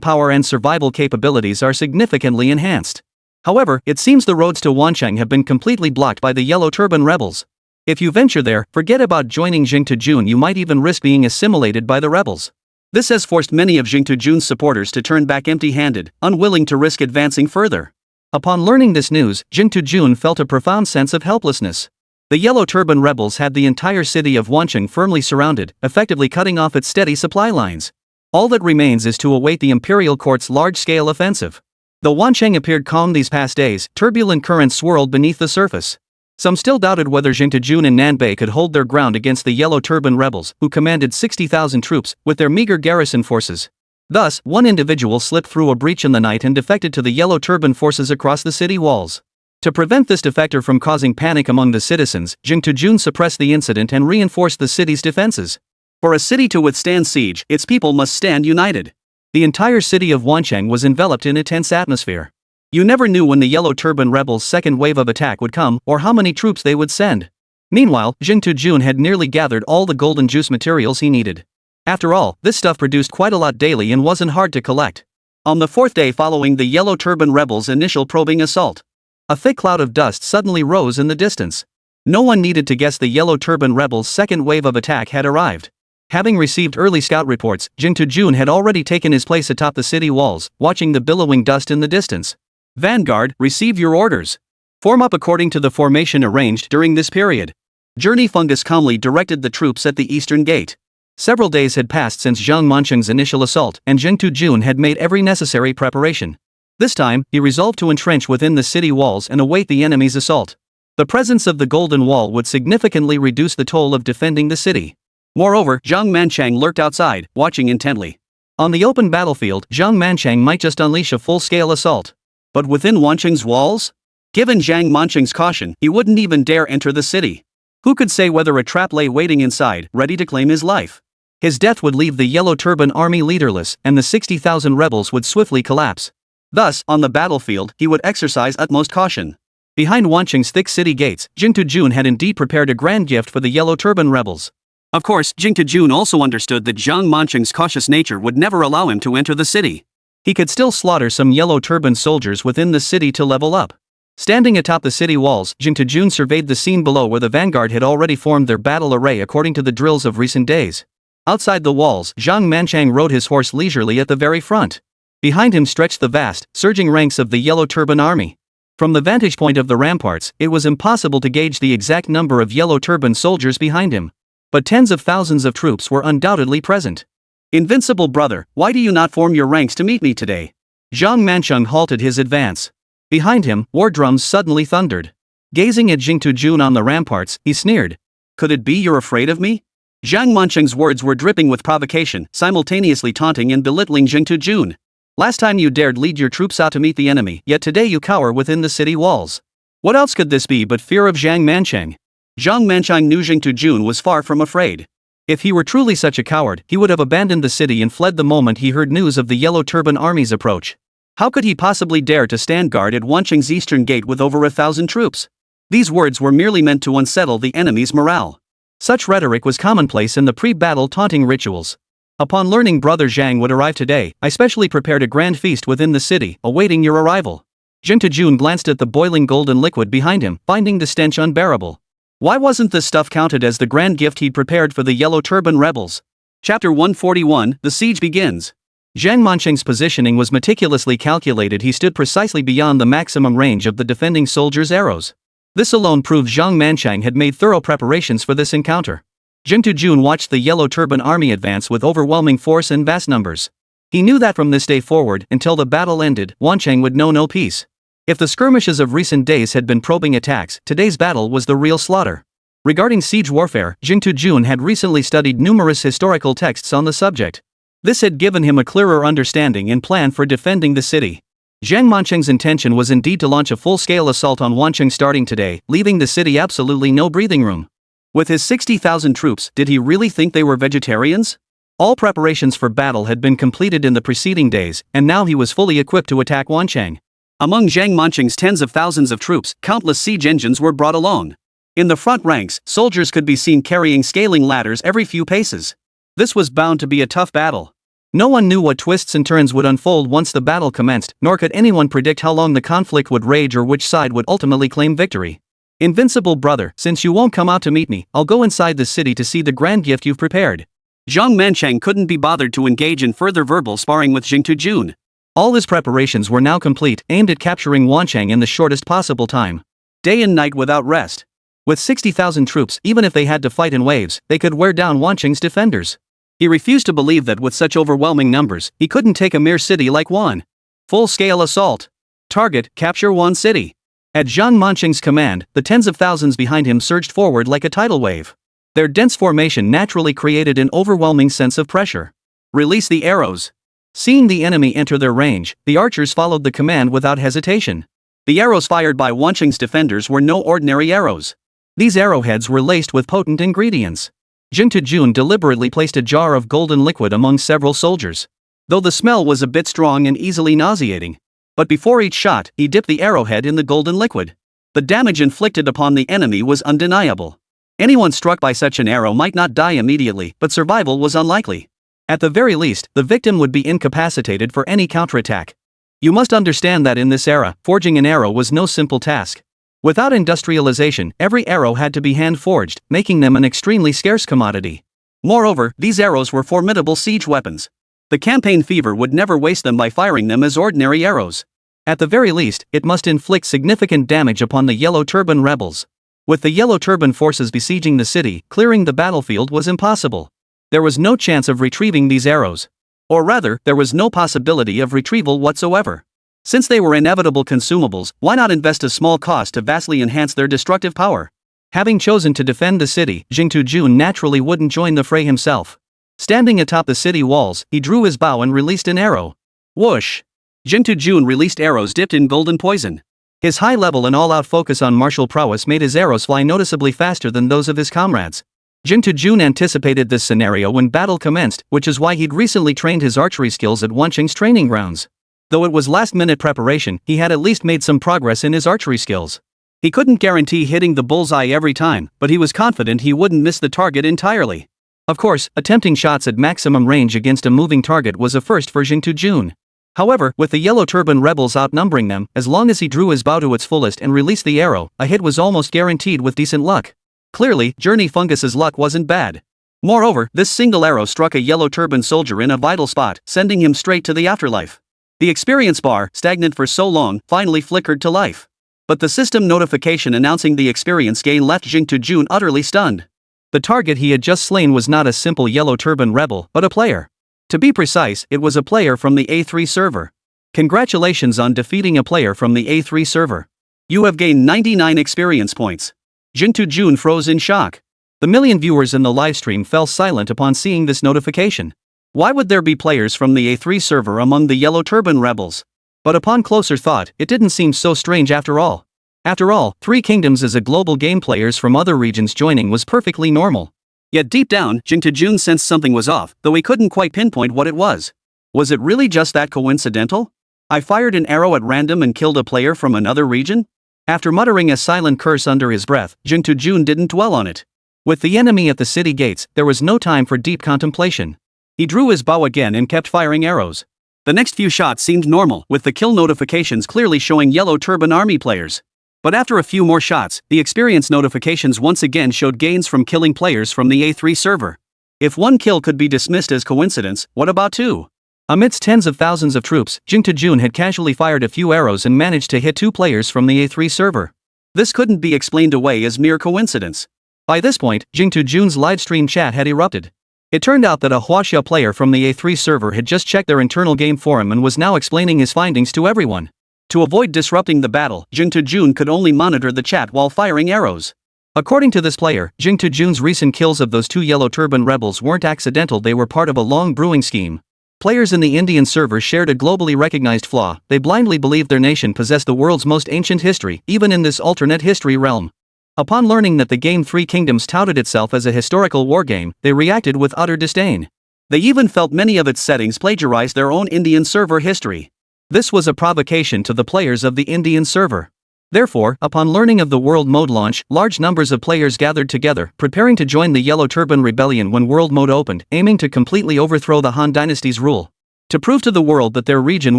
power and survival capabilities are significantly enhanced. However, it seems the roads to Wancheng have been completely blocked by the Yellow Turban rebels. If you venture there, forget about joining Jingtu Jun. You might even risk being assimilated by the rebels. This has forced many of Jingtu Jun's supporters to turn back empty-handed, unwilling to risk advancing further. Upon learning this news, Jingtu Jun felt a profound sense of helplessness. The Yellow Turban rebels had the entire city of Wancheng firmly surrounded, effectively cutting off its steady supply lines. All that remains is to await the Imperial Court's large-scale offensive. Though Wancheng appeared calm these past days, turbulent currents swirled beneath the surface. Some still doubted whether Jingtu Jun and Nanbei could hold their ground against the Yellow Turban rebels, who commanded 60,000 troops, with their meager garrison forces. Thus, one individual slipped through a breach in the night and defected to the Yellow Turban forces across the city walls. To prevent this defector from causing panic among the citizens, Jingtu Jun suppressed the incident and reinforced the city's defenses. For a city to withstand siege, its people must stand united. The entire city of Wancheng was enveloped in a tense atmosphere. You never knew when the Yellow Turban rebels' second wave of attack would come, or how many troops they would send. Meanwhile, Jingtu Jun had nearly gathered all the golden juice materials he needed. After all, this stuff produced quite a lot daily and wasn't hard to collect. On the 4th day following the Yellow Turban rebels' initial probing assault, a thick cloud of dust suddenly rose in the distance. No one needed to guess the Yellow Turban rebels' second wave of attack had arrived. Having received early scout reports, Jingtu Jun had already taken his place atop the city walls, watching the billowing dust in the distance. Vanguard, receive your orders. Form up according to the formation arranged during this period. Journey Fungus calmly directed the troops at the eastern gate. Several days had passed since Zhang Wancheng's initial assault, and Jingtu Jun had made every necessary preparation. This time, he resolved to entrench within the city walls and await the enemy's assault. The presence of the Golden Wall would significantly reduce the toll of defending the city. Moreover, Zhang Manchang lurked outside, watching intently. On the open battlefield, Zhang Manchang might just unleash a full-scale assault. But within Wancheng's walls? Given Zhang Manchang's caution, he wouldn't even dare enter the city. Who could say whether a trap lay waiting inside, ready to claim his life? His death would leave the Yellow Turban army leaderless, and the 60,000 rebels would swiftly collapse. Thus, on the battlefield, he would exercise utmost caution. Behind Wancheng's thick city gates, Jingtu Jun had indeed prepared a grand gift for the Yellow Turban rebels. Of course, Jingtu Jun also understood that Zhang Mancheng's cautious nature would never allow him to enter the city. He could still slaughter some Yellow Turban soldiers within the city to level up. Standing atop the city walls, Jingtu Jun surveyed the scene below where the vanguard had already formed their battle array according to the drills of recent days. Outside the walls, Zhang Manchang rode his horse leisurely at the very front. Behind him stretched the vast, surging ranks of the Yellow Turban army. From the vantage point of the ramparts, it was impossible to gauge the exact number of Yellow Turban soldiers behind him. But tens of thousands of troops were undoubtedly present. Invincible brother, why do you not form your ranks to meet me today? Zhang Manchang halted his advance. Behind him, war drums suddenly thundered. Gazing at Jingtu Jun on the ramparts, he sneered. Could it be you're afraid of me? Zhang Mancheng's words were dripping with provocation, simultaneously taunting and belittling Jing Jun. Last time you dared lead your troops out to meet the enemy, yet today you cower within the city walls. What else could this be but fear of Zhang Mancheng? Zhang Mancheng knew Jing Jun was far from afraid. If he were truly such a coward, he would have abandoned the city and fled the moment he heard news of the Yellow Turban Army's approach. How could he possibly dare to stand guard at Wancheng's eastern gate with over 1,000 troops? These words were merely meant to unsettle the enemy's morale. Such rhetoric was commonplace in the pre-battle taunting rituals. Upon learning Brother Zhang would arrive today, I specially prepared a grand feast within the city, awaiting your arrival. Jing Jun glanced at the boiling golden liquid behind him, finding the stench unbearable. Why wasn't this stuff counted as the grand gift he'd prepared for the Yellow Turban rebels? Chapter 141, The Siege Begins. Zhang Mancheng's positioning was meticulously calculated. He stood precisely beyond the maximum range of the defending soldiers' arrows. This alone proved Zhang Mancheng had made thorough preparations for this encounter. Jing Jun watched the Yellow Turban army advance with overwhelming force and vast numbers. He knew that from this day forward, until the battle ended, Wancheng would know no peace. If the skirmishes of recent days had been probing attacks, today's battle was the real slaughter. Regarding siege warfare, Jing Jun had recently studied numerous historical texts on the subject. This had given him a clearer understanding and plan for defending the city. Zhang Mancheng's intention was indeed to launch a full-scale assault on Wancheng starting today, leaving the city absolutely no breathing room. With his 60,000 troops, did he really think they were vegetarians? All preparations for battle had been completed in the preceding days, and now he was fully equipped to attack Wancheng. Among Zhang Mancheng's tens of thousands of troops, countless siege engines were brought along. In the front ranks, soldiers could be seen carrying scaling ladders every few paces. This was bound to be a tough battle. No one knew what twists and turns would unfold once the battle commenced, nor could anyone predict how long the conflict would rage or which side would ultimately claim victory. Invincible brother, since you won't come out to meet me, I'll go inside the city to see the grand gift you've prepared. Zhang Mancheng couldn't be bothered to engage in further verbal sparring with Jing Jun. All his preparations were now complete, aimed at capturing Wancheng in the shortest possible time. Day and night without rest. With 60,000 troops, even if they had to fight in waves, they could wear down Wancheng's defenders. He refused to believe that with such overwhelming numbers, he couldn't take a mere city like Wan. Full-scale assault. Target, capture Wan city. At Zhang Mancheng's command, the tens of thousands behind him surged forward like a tidal wave. Their dense formation naturally created an overwhelming sense of pressure. Release the arrows. Seeing the enemy enter their range, the archers followed the command without hesitation. The arrows fired by Wancheng's defenders were no ordinary arrows. These arrowheads were laced with potent ingredients. Jing Jun deliberately placed a jar of golden liquid among several soldiers. Though the smell was a bit strong and easily nauseating. But before each shot, he dipped the arrowhead in the golden liquid. The damage inflicted upon the enemy was undeniable. Anyone struck by such an arrow might not die immediately, but survival was unlikely. At the very least, the victim would be incapacitated for any counterattack. You must understand that in this era, forging an arrow was no simple task. Without industrialization, every arrow had to be hand-forged, making them an extremely scarce commodity. Moreover, these arrows were formidable siege weapons. The campaign fever would never waste them by firing them as ordinary arrows. At the very least, it must inflict significant damage upon the Yellow Turban rebels. With the Yellow Turban forces besieging the city, clearing the battlefield was impossible. There was no chance of retrieving these arrows. Or rather, there was no possibility of retrieval whatsoever. Since they were inevitable consumables, why not invest a small cost to vastly enhance their destructive power? Having chosen to defend the city, Jing Jun naturally wouldn't join the fray himself. Standing atop the city walls, he drew his bow and released an arrow. Whoosh! Jing Jun released arrows dipped in golden poison. His high level and all-out focus on martial prowess made his arrows fly noticeably faster than those of his comrades. Jing Jun anticipated this scenario when battle commenced, which is why he'd recently trained his archery skills at Wancheng's training grounds. Though it was last-minute preparation, he had at least made some progress in his archery skills. He couldn't guarantee hitting the bullseye every time, but he was confident he wouldn't miss the target entirely. Of course, attempting shots at maximum range against a moving target was a first for Jing Jun. However, with the Yellow Turban rebels outnumbering them, as long as he drew his bow to its fullest and released the arrow, a hit was almost guaranteed with decent luck. Clearly, Journey Fungus's luck wasn't bad. Moreover, this single arrow struck a Yellow Turban soldier in a vital spot, sending him straight to the afterlife. The experience bar, stagnant for so long, finally flickered to life. But the system notification announcing the experience gain left Jing Jun utterly stunned. The target he had just slain was not a simple Yellow Turban rebel, but a player. To be precise, it was a player from the A3 server. Congratulations on defeating a player from the A3 server. You have gained 99 experience points. Jing Jun froze in shock. The million viewers in the livestream fell silent upon seeing this notification. Why would there be players from the A3 server among the Yellow Turban rebels? But upon closer thought, it didn't seem so strange after all. After all, Three Kingdoms as a global game, players from other regions joining was perfectly normal. Yet deep down, Jing Jun sensed something was off, though he couldn't quite pinpoint what it was. Was it really just that coincidental? I fired an arrow at random and killed a player from another region? After muttering a silent curse under his breath, Jing Jun didn't dwell on it. With the enemy at the city gates, there was no time for deep contemplation. He drew his bow again and kept firing arrows. The next few shots seemed normal, with the kill notifications clearly showing Yellow Turban Army players. But after a few more shots, the experience notifications once again showed gains from killing players from the A3 server. If one kill could be dismissed as coincidence, what about two? Amidst tens of thousands of troops, Jing Jun had casually fired a few arrows and managed to hit 2 players from the A3 server. This couldn't be explained away as mere coincidence. By this point, Jing Jun's livestream chat had erupted. It turned out that a Huaxia player from the A3 server had just checked their internal game forum and was now explaining his findings to everyone. To avoid disrupting the battle, Jing Jun could only monitor the chat while firing arrows. According to this player, Jing Jun's recent kills of those 2 Yellow Turban rebels weren't accidental, they were part of a long brewing scheme. Players in the Indian server shared a globally recognized flaw: they blindly believed their nation possessed the world's most ancient history, even in this alternate history realm. Upon learning that the game Three Kingdoms touted itself as a historical wargame, they reacted with utter disdain. They even felt many of its settings plagiarized their own Indian server history. This was a provocation to the players of the Indian server. Therefore, upon learning of the World Mode launch, large numbers of players gathered together, preparing to join the Yellow Turban Rebellion when World Mode opened, aiming to completely overthrow the Han Dynasty's rule. To prove to the world that their region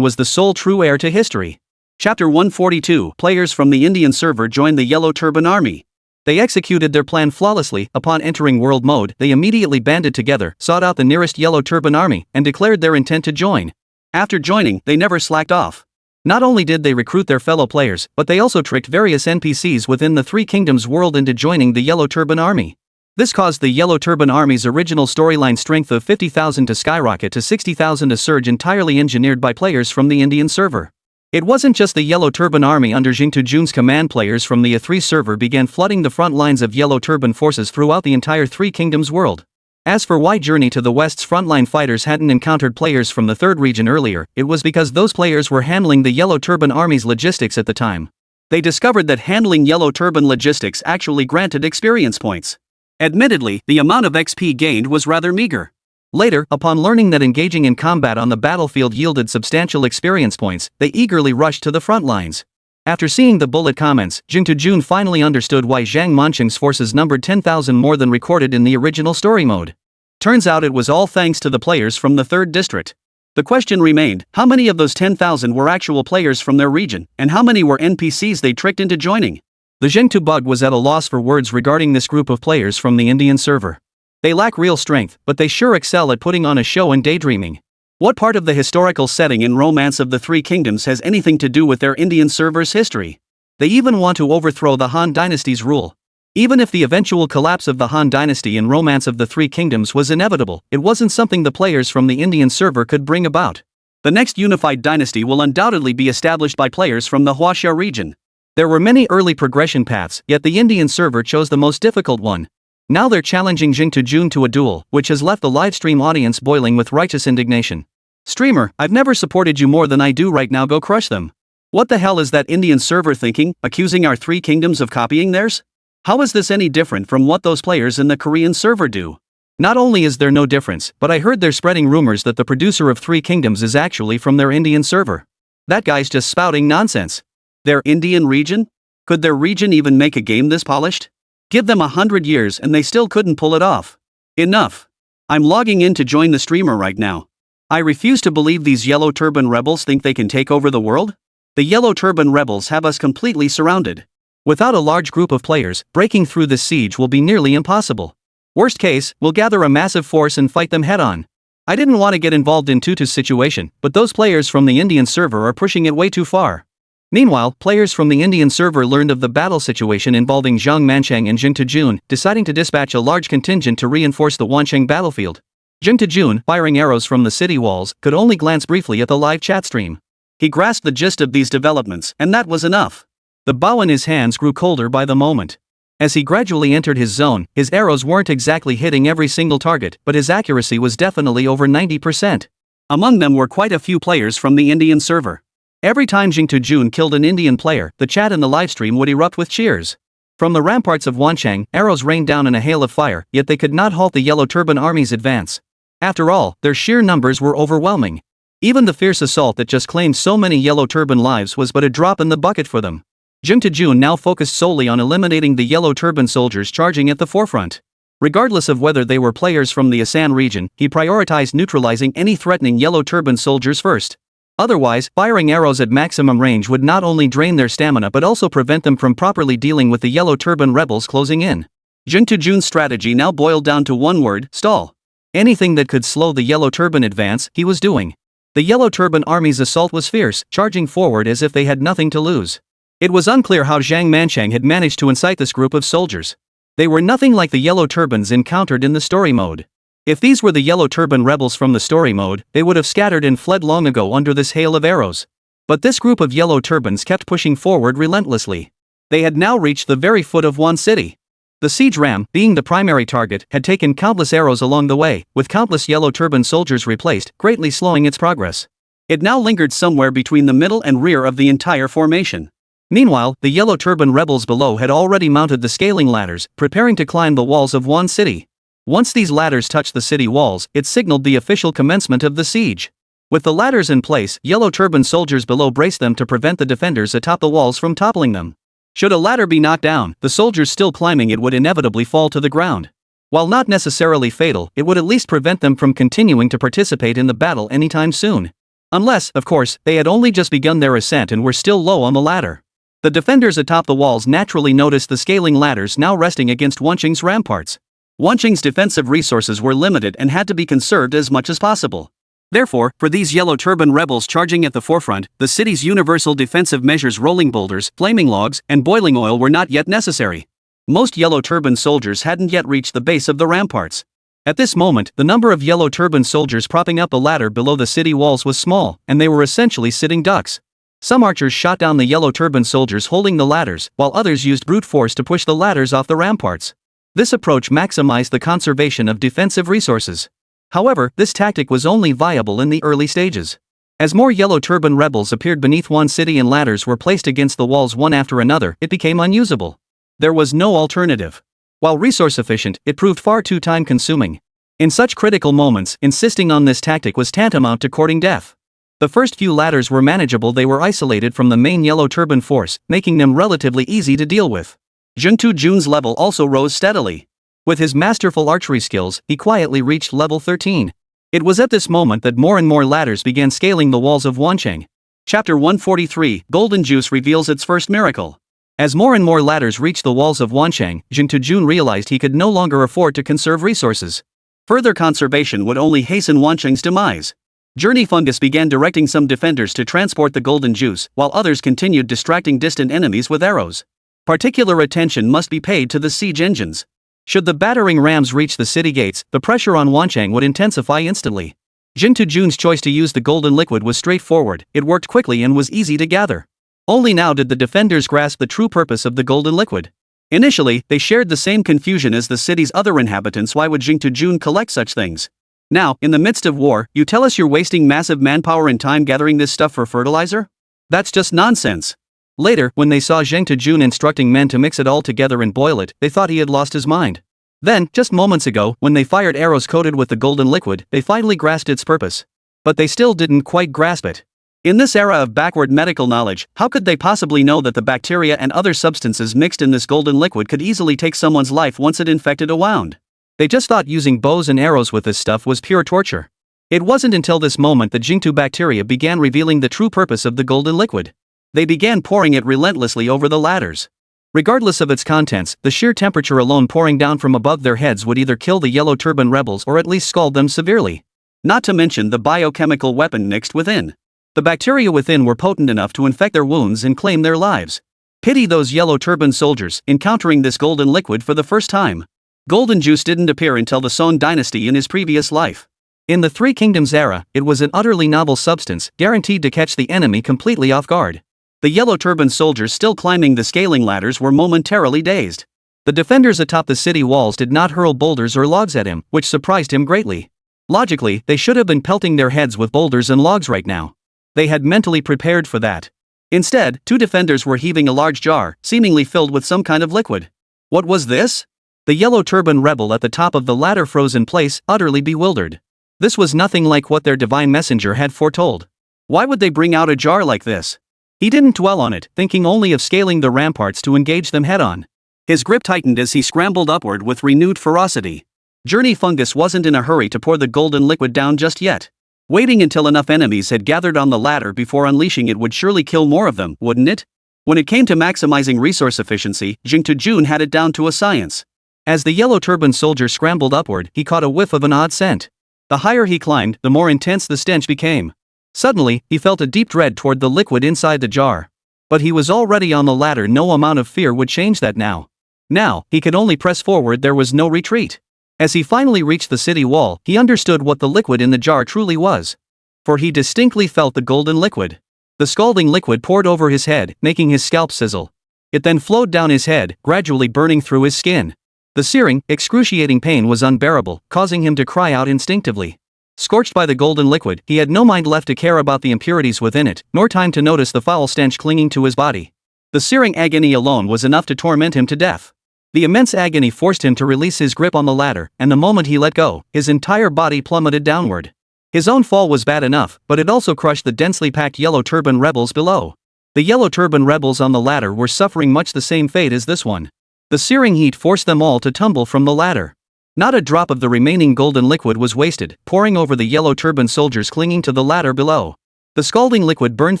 was the sole true heir to history. Chapter 142: Players from the Indian server joined the Yellow Turban Army. They executed their plan flawlessly. Upon entering World Mode, they immediately banded together, sought out the nearest Yellow Turban Army, and declared their intent to join. After joining, they never slacked off. Not only did they recruit their fellow players, but they also tricked various NPCs within the Three Kingdoms world into joining the Yellow Turban Army. This caused the Yellow Turban Army's original storyline strength of 50,000 to skyrocket to 60,000, a surge entirely engineered by players from the Indian server. It wasn't just the Yellow Turban Army under Jing Jun's command. Players from the A3 server began flooding the front lines of Yellow Turban forces throughout the entire Three Kingdoms world. As for why Journey to the West's frontline fighters hadn't encountered players from the third region earlier, it was because those players were handling the Yellow Turban Army's logistics at the time. They discovered that handling Yellow Turban logistics actually granted experience points. Admittedly, the amount of XP gained was rather meager. Later, upon learning that engaging in combat on the battlefield yielded substantial experience points, they eagerly rushed to the front lines. After seeing the bullet comments, Jing Jun finally understood why Zhang Manqing's forces numbered 10,000 more than recorded in the original story mode. Turns out it was all thanks to the players from the 3rd district. The question remained, how many of those 10,000 were actual players from their region, and how many were NPCs they tricked into joining? The Zhengtu bug was at a loss for words regarding this group of players from the Indian server. They lack real strength, but they sure excel at putting on a show and daydreaming. What part of the historical setting and romance of the Three Kingdoms has anything to do with their Indian server's history? They even want to overthrow the Han Dynasty's rule. Even if the eventual collapse of the Han Dynasty and romance of the Three Kingdoms was inevitable, it wasn't something the players from the Indian server could bring about. The next unified dynasty will undoubtedly be established by players from the Huaxia region. There were many early progression paths, yet the Indian server chose the most difficult one. Now they're challenging Jing Jun to a duel, which has left the livestream audience boiling with righteous indignation. Streamer, I've never supported you more than I do right now, go crush them. What the hell is that Indian server thinking, accusing our Three Kingdoms of copying theirs? How is this any different from what those players in the Korean server do? Not only is there no difference, but I heard they're spreading rumors that the producer of Three Kingdoms is actually from their Indian server. That guy's just spouting nonsense. Their Indian region? Could their region even make a game this polished? Give them 100 years and they still couldn't pull it off. Enough. I'm logging in to join the streamer right now. I refuse to believe these Yellow Turban rebels think they can take over the world. The Yellow Turban rebels have us completely surrounded. Without a large group of players, breaking through this siege will be nearly impossible. Worst case, we'll gather a massive force and fight them head-on. I didn't want to get involved in Tutu's situation, but those players from the Indian server are pushing it way too far. Meanwhile, players from the Indian server learned of the battle situation involving Zhang Manqiang and Jing Jun, deciding to dispatch a large contingent to reinforce the Wancheng battlefield. Jing Jun, firing arrows from the city walls, could only glance briefly at the live chat stream. He grasped the gist of these developments, and that was enough. The bow in his hands grew colder by the moment. As he gradually entered his zone, his arrows weren't exactly hitting every single target, but his accuracy was definitely over 90%. Among them were quite a few players from the Indian server. Every time Jing Jun killed an Indian player, the chat in the livestream would erupt with cheers. From the ramparts of Wancheng, arrows rained down in a hail of fire, yet they could not halt the Yellow Turban Army's advance. After all, their sheer numbers were overwhelming. Even the fierce assault that just claimed so many Yellow Turban lives was but a drop in the bucket for them. Jing Jun now focused solely on eliminating the Yellow Turban soldiers charging at the forefront. Regardless of whether they were players from the Asan region, he prioritized neutralizing any threatening Yellow Turban soldiers first. Otherwise, firing arrows at maximum range would not only drain their stamina but also prevent them from properly dealing with the Yellow Turban rebels closing in. Jing Jun's strategy now boiled down to one word: stall. Anything that could slow the Yellow Turban advance, he was doing. The Yellow Turban Army's assault was fierce, charging forward as if they had nothing to lose. It was unclear how Zhang Manchang had managed to incite this group of soldiers. They were nothing like the Yellow Turbans encountered in the story mode. If these were the Yellow Turban rebels from the story mode, they would have scattered and fled long ago under this hail of arrows. But this group of Yellow Turbans kept pushing forward relentlessly. They had now reached the very foot of Wan City. The siege ram, being the primary target, had taken countless arrows along the way, with countless Yellow Turban soldiers replaced, greatly slowing its progress. It now lingered somewhere between the middle and rear of the entire formation. Meanwhile, the Yellow Turban rebels below had already mounted the scaling ladders, preparing to climb the walls of Wan City. Once these ladders touched the city walls, it signaled the official commencement of the siege. With the ladders in place, Yellow Turban soldiers below braced them to prevent the defenders atop the walls from toppling them. Should a ladder be knocked down, the soldiers still climbing it would inevitably fall to the ground. While not necessarily fatal, it would at least prevent them from continuing to participate in the battle anytime soon. Unless, of course, they had only just begun their ascent and were still low on the ladder. The defenders atop the walls naturally noticed the scaling ladders now resting against Wancheng's ramparts. Wancheng's defensive resources were limited and had to be conserved as much as possible. Therefore, for these Yellow Turban rebels charging at the forefront, the city's universal defensive measures, rolling boulders, flaming logs, and boiling oil were not yet necessary. Most Yellow Turban soldiers hadn't yet reached the base of the ramparts. At this moment, the number of Yellow Turban soldiers propping up a ladder below the city walls was small, and they were essentially sitting ducks. Some archers shot down the Yellow Turban soldiers holding the ladders, while others used brute force to push the ladders off the ramparts. This approach maximized the conservation of defensive resources. However, this tactic was only viable in the early stages. As more Yellow Turban rebels appeared beneath Wan City and ladders were placed against the walls one after another, it became unusable. There was no alternative. While resource efficient, it proved far too time-consuming. In such critical moments, insisting on this tactic was tantamount to courting death. The first few ladders were manageable. They were isolated from the main Yellow Turban force, making them relatively easy to deal with. Jing Jun's level also rose steadily. With his masterful archery skills, he quietly reached level 13. It was at this moment that more and more ladders began scaling the walls of Wancheng. Chapter 143, Golden Juice reveals its first miracle. As more and more ladders reached the walls of Wancheng, Jing Jun realized he could no longer afford to conserve resources. Further conservation would only hasten Wancheng's demise. Journey Fungus began directing some defenders to transport the golden juice, while others continued distracting distant enemies with arrows. Particular attention must be paid to the siege engines. Should the battering rams reach the city gates, the pressure on Wancheng would intensify instantly. Jing Jun's choice to use the golden liquid was straightforward. It worked quickly and was easy to gather. Only now did the defenders grasp the true purpose of the golden liquid. Initially, they shared the same confusion as the city's other inhabitants. Why would Jing Jun collect such things? Now, in the midst of war, you tell us you're wasting massive manpower and time gathering this stuff for fertilizer? That's just nonsense. Later, when they saw Jing Jun instructing men to mix it all together and boil it, they thought he had lost his mind. Then, just moments ago, when they fired arrows coated with the golden liquid, they finally grasped its purpose. But they still didn't quite grasp it. In this era of backward medical knowledge, how could they possibly know that the bacteria and other substances mixed in this golden liquid could easily take someone's life once it infected a wound? They just thought using bows and arrows with this stuff was pure torture. It wasn't until this moment that Jingtu bacteria began revealing the true purpose of the golden liquid. They began pouring it relentlessly over the ladders. Regardless of its contents, the sheer temperature alone pouring down from above their heads would either kill the Yellow Turban rebels or at least scald them severely. Not to mention the biochemical weapon mixed within. The bacteria within were potent enough to infect their wounds and claim their lives. Pity those Yellow Turban soldiers, encountering this golden liquid for the first time. Golden juice didn't appear until the Song dynasty in his previous life. In the Three Kingdoms era, it was an utterly novel substance, guaranteed to catch the enemy completely off guard. The Yellow Turban soldiers still climbing the scaling ladders were momentarily dazed. The defenders atop the city walls did not hurl boulders or logs at him, which surprised him greatly. Logically, they should have been pelting their heads with boulders and logs right now. They had mentally prepared for that. Instead, two defenders were heaving a large jar, seemingly filled with some kind of liquid. What was this? The Yellow Turban Rebel at the top of the ladder froze in place, utterly bewildered. This was nothing like what their divine messenger had foretold. Why would they bring out a jar like this? He didn't dwell on it, thinking only of scaling the ramparts to engage them head-on. His grip tightened as he scrambled upward with renewed ferocity. Journey Fungus wasn't in a hurry to pour the golden liquid down just yet. Waiting until enough enemies had gathered on the ladder before unleashing it would surely kill more of them, wouldn't it? When it came to maximizing resource efficiency, Jing Jun had it down to a science. As the Yellow Turban soldier scrambled upward, he caught a whiff of an odd scent. The higher he climbed, the more intense the stench became. Suddenly, he felt a deep dread toward the liquid inside the jar. But he was already on the ladder. No amount of fear would change that now. Now, he could only press forward. There was no retreat. As he finally reached the city wall, he understood what the liquid in the jar truly was. For he distinctly felt the golden liquid. The scalding liquid poured over his head, making his scalp sizzle. It then flowed down his head, gradually burning through his skin. The searing, excruciating pain was unbearable, causing him to cry out instinctively. Scorched by the golden liquid, he had no mind left to care about the impurities within it, nor time to notice the foul stench clinging to his body. The searing agony alone was enough to torment him to death. The immense agony forced him to release his grip on the ladder, and the moment he let go, his entire body plummeted downward. His own fall was bad enough, but it also crushed the densely packed Yellow Turban rebels below. The Yellow Turban rebels on the ladder were suffering much the same fate as this one. The searing heat forced them all to tumble from the ladder. Not a drop of the remaining golden liquid was wasted, pouring over the Yellow Turban soldiers clinging to the ladder below. The scalding liquid burned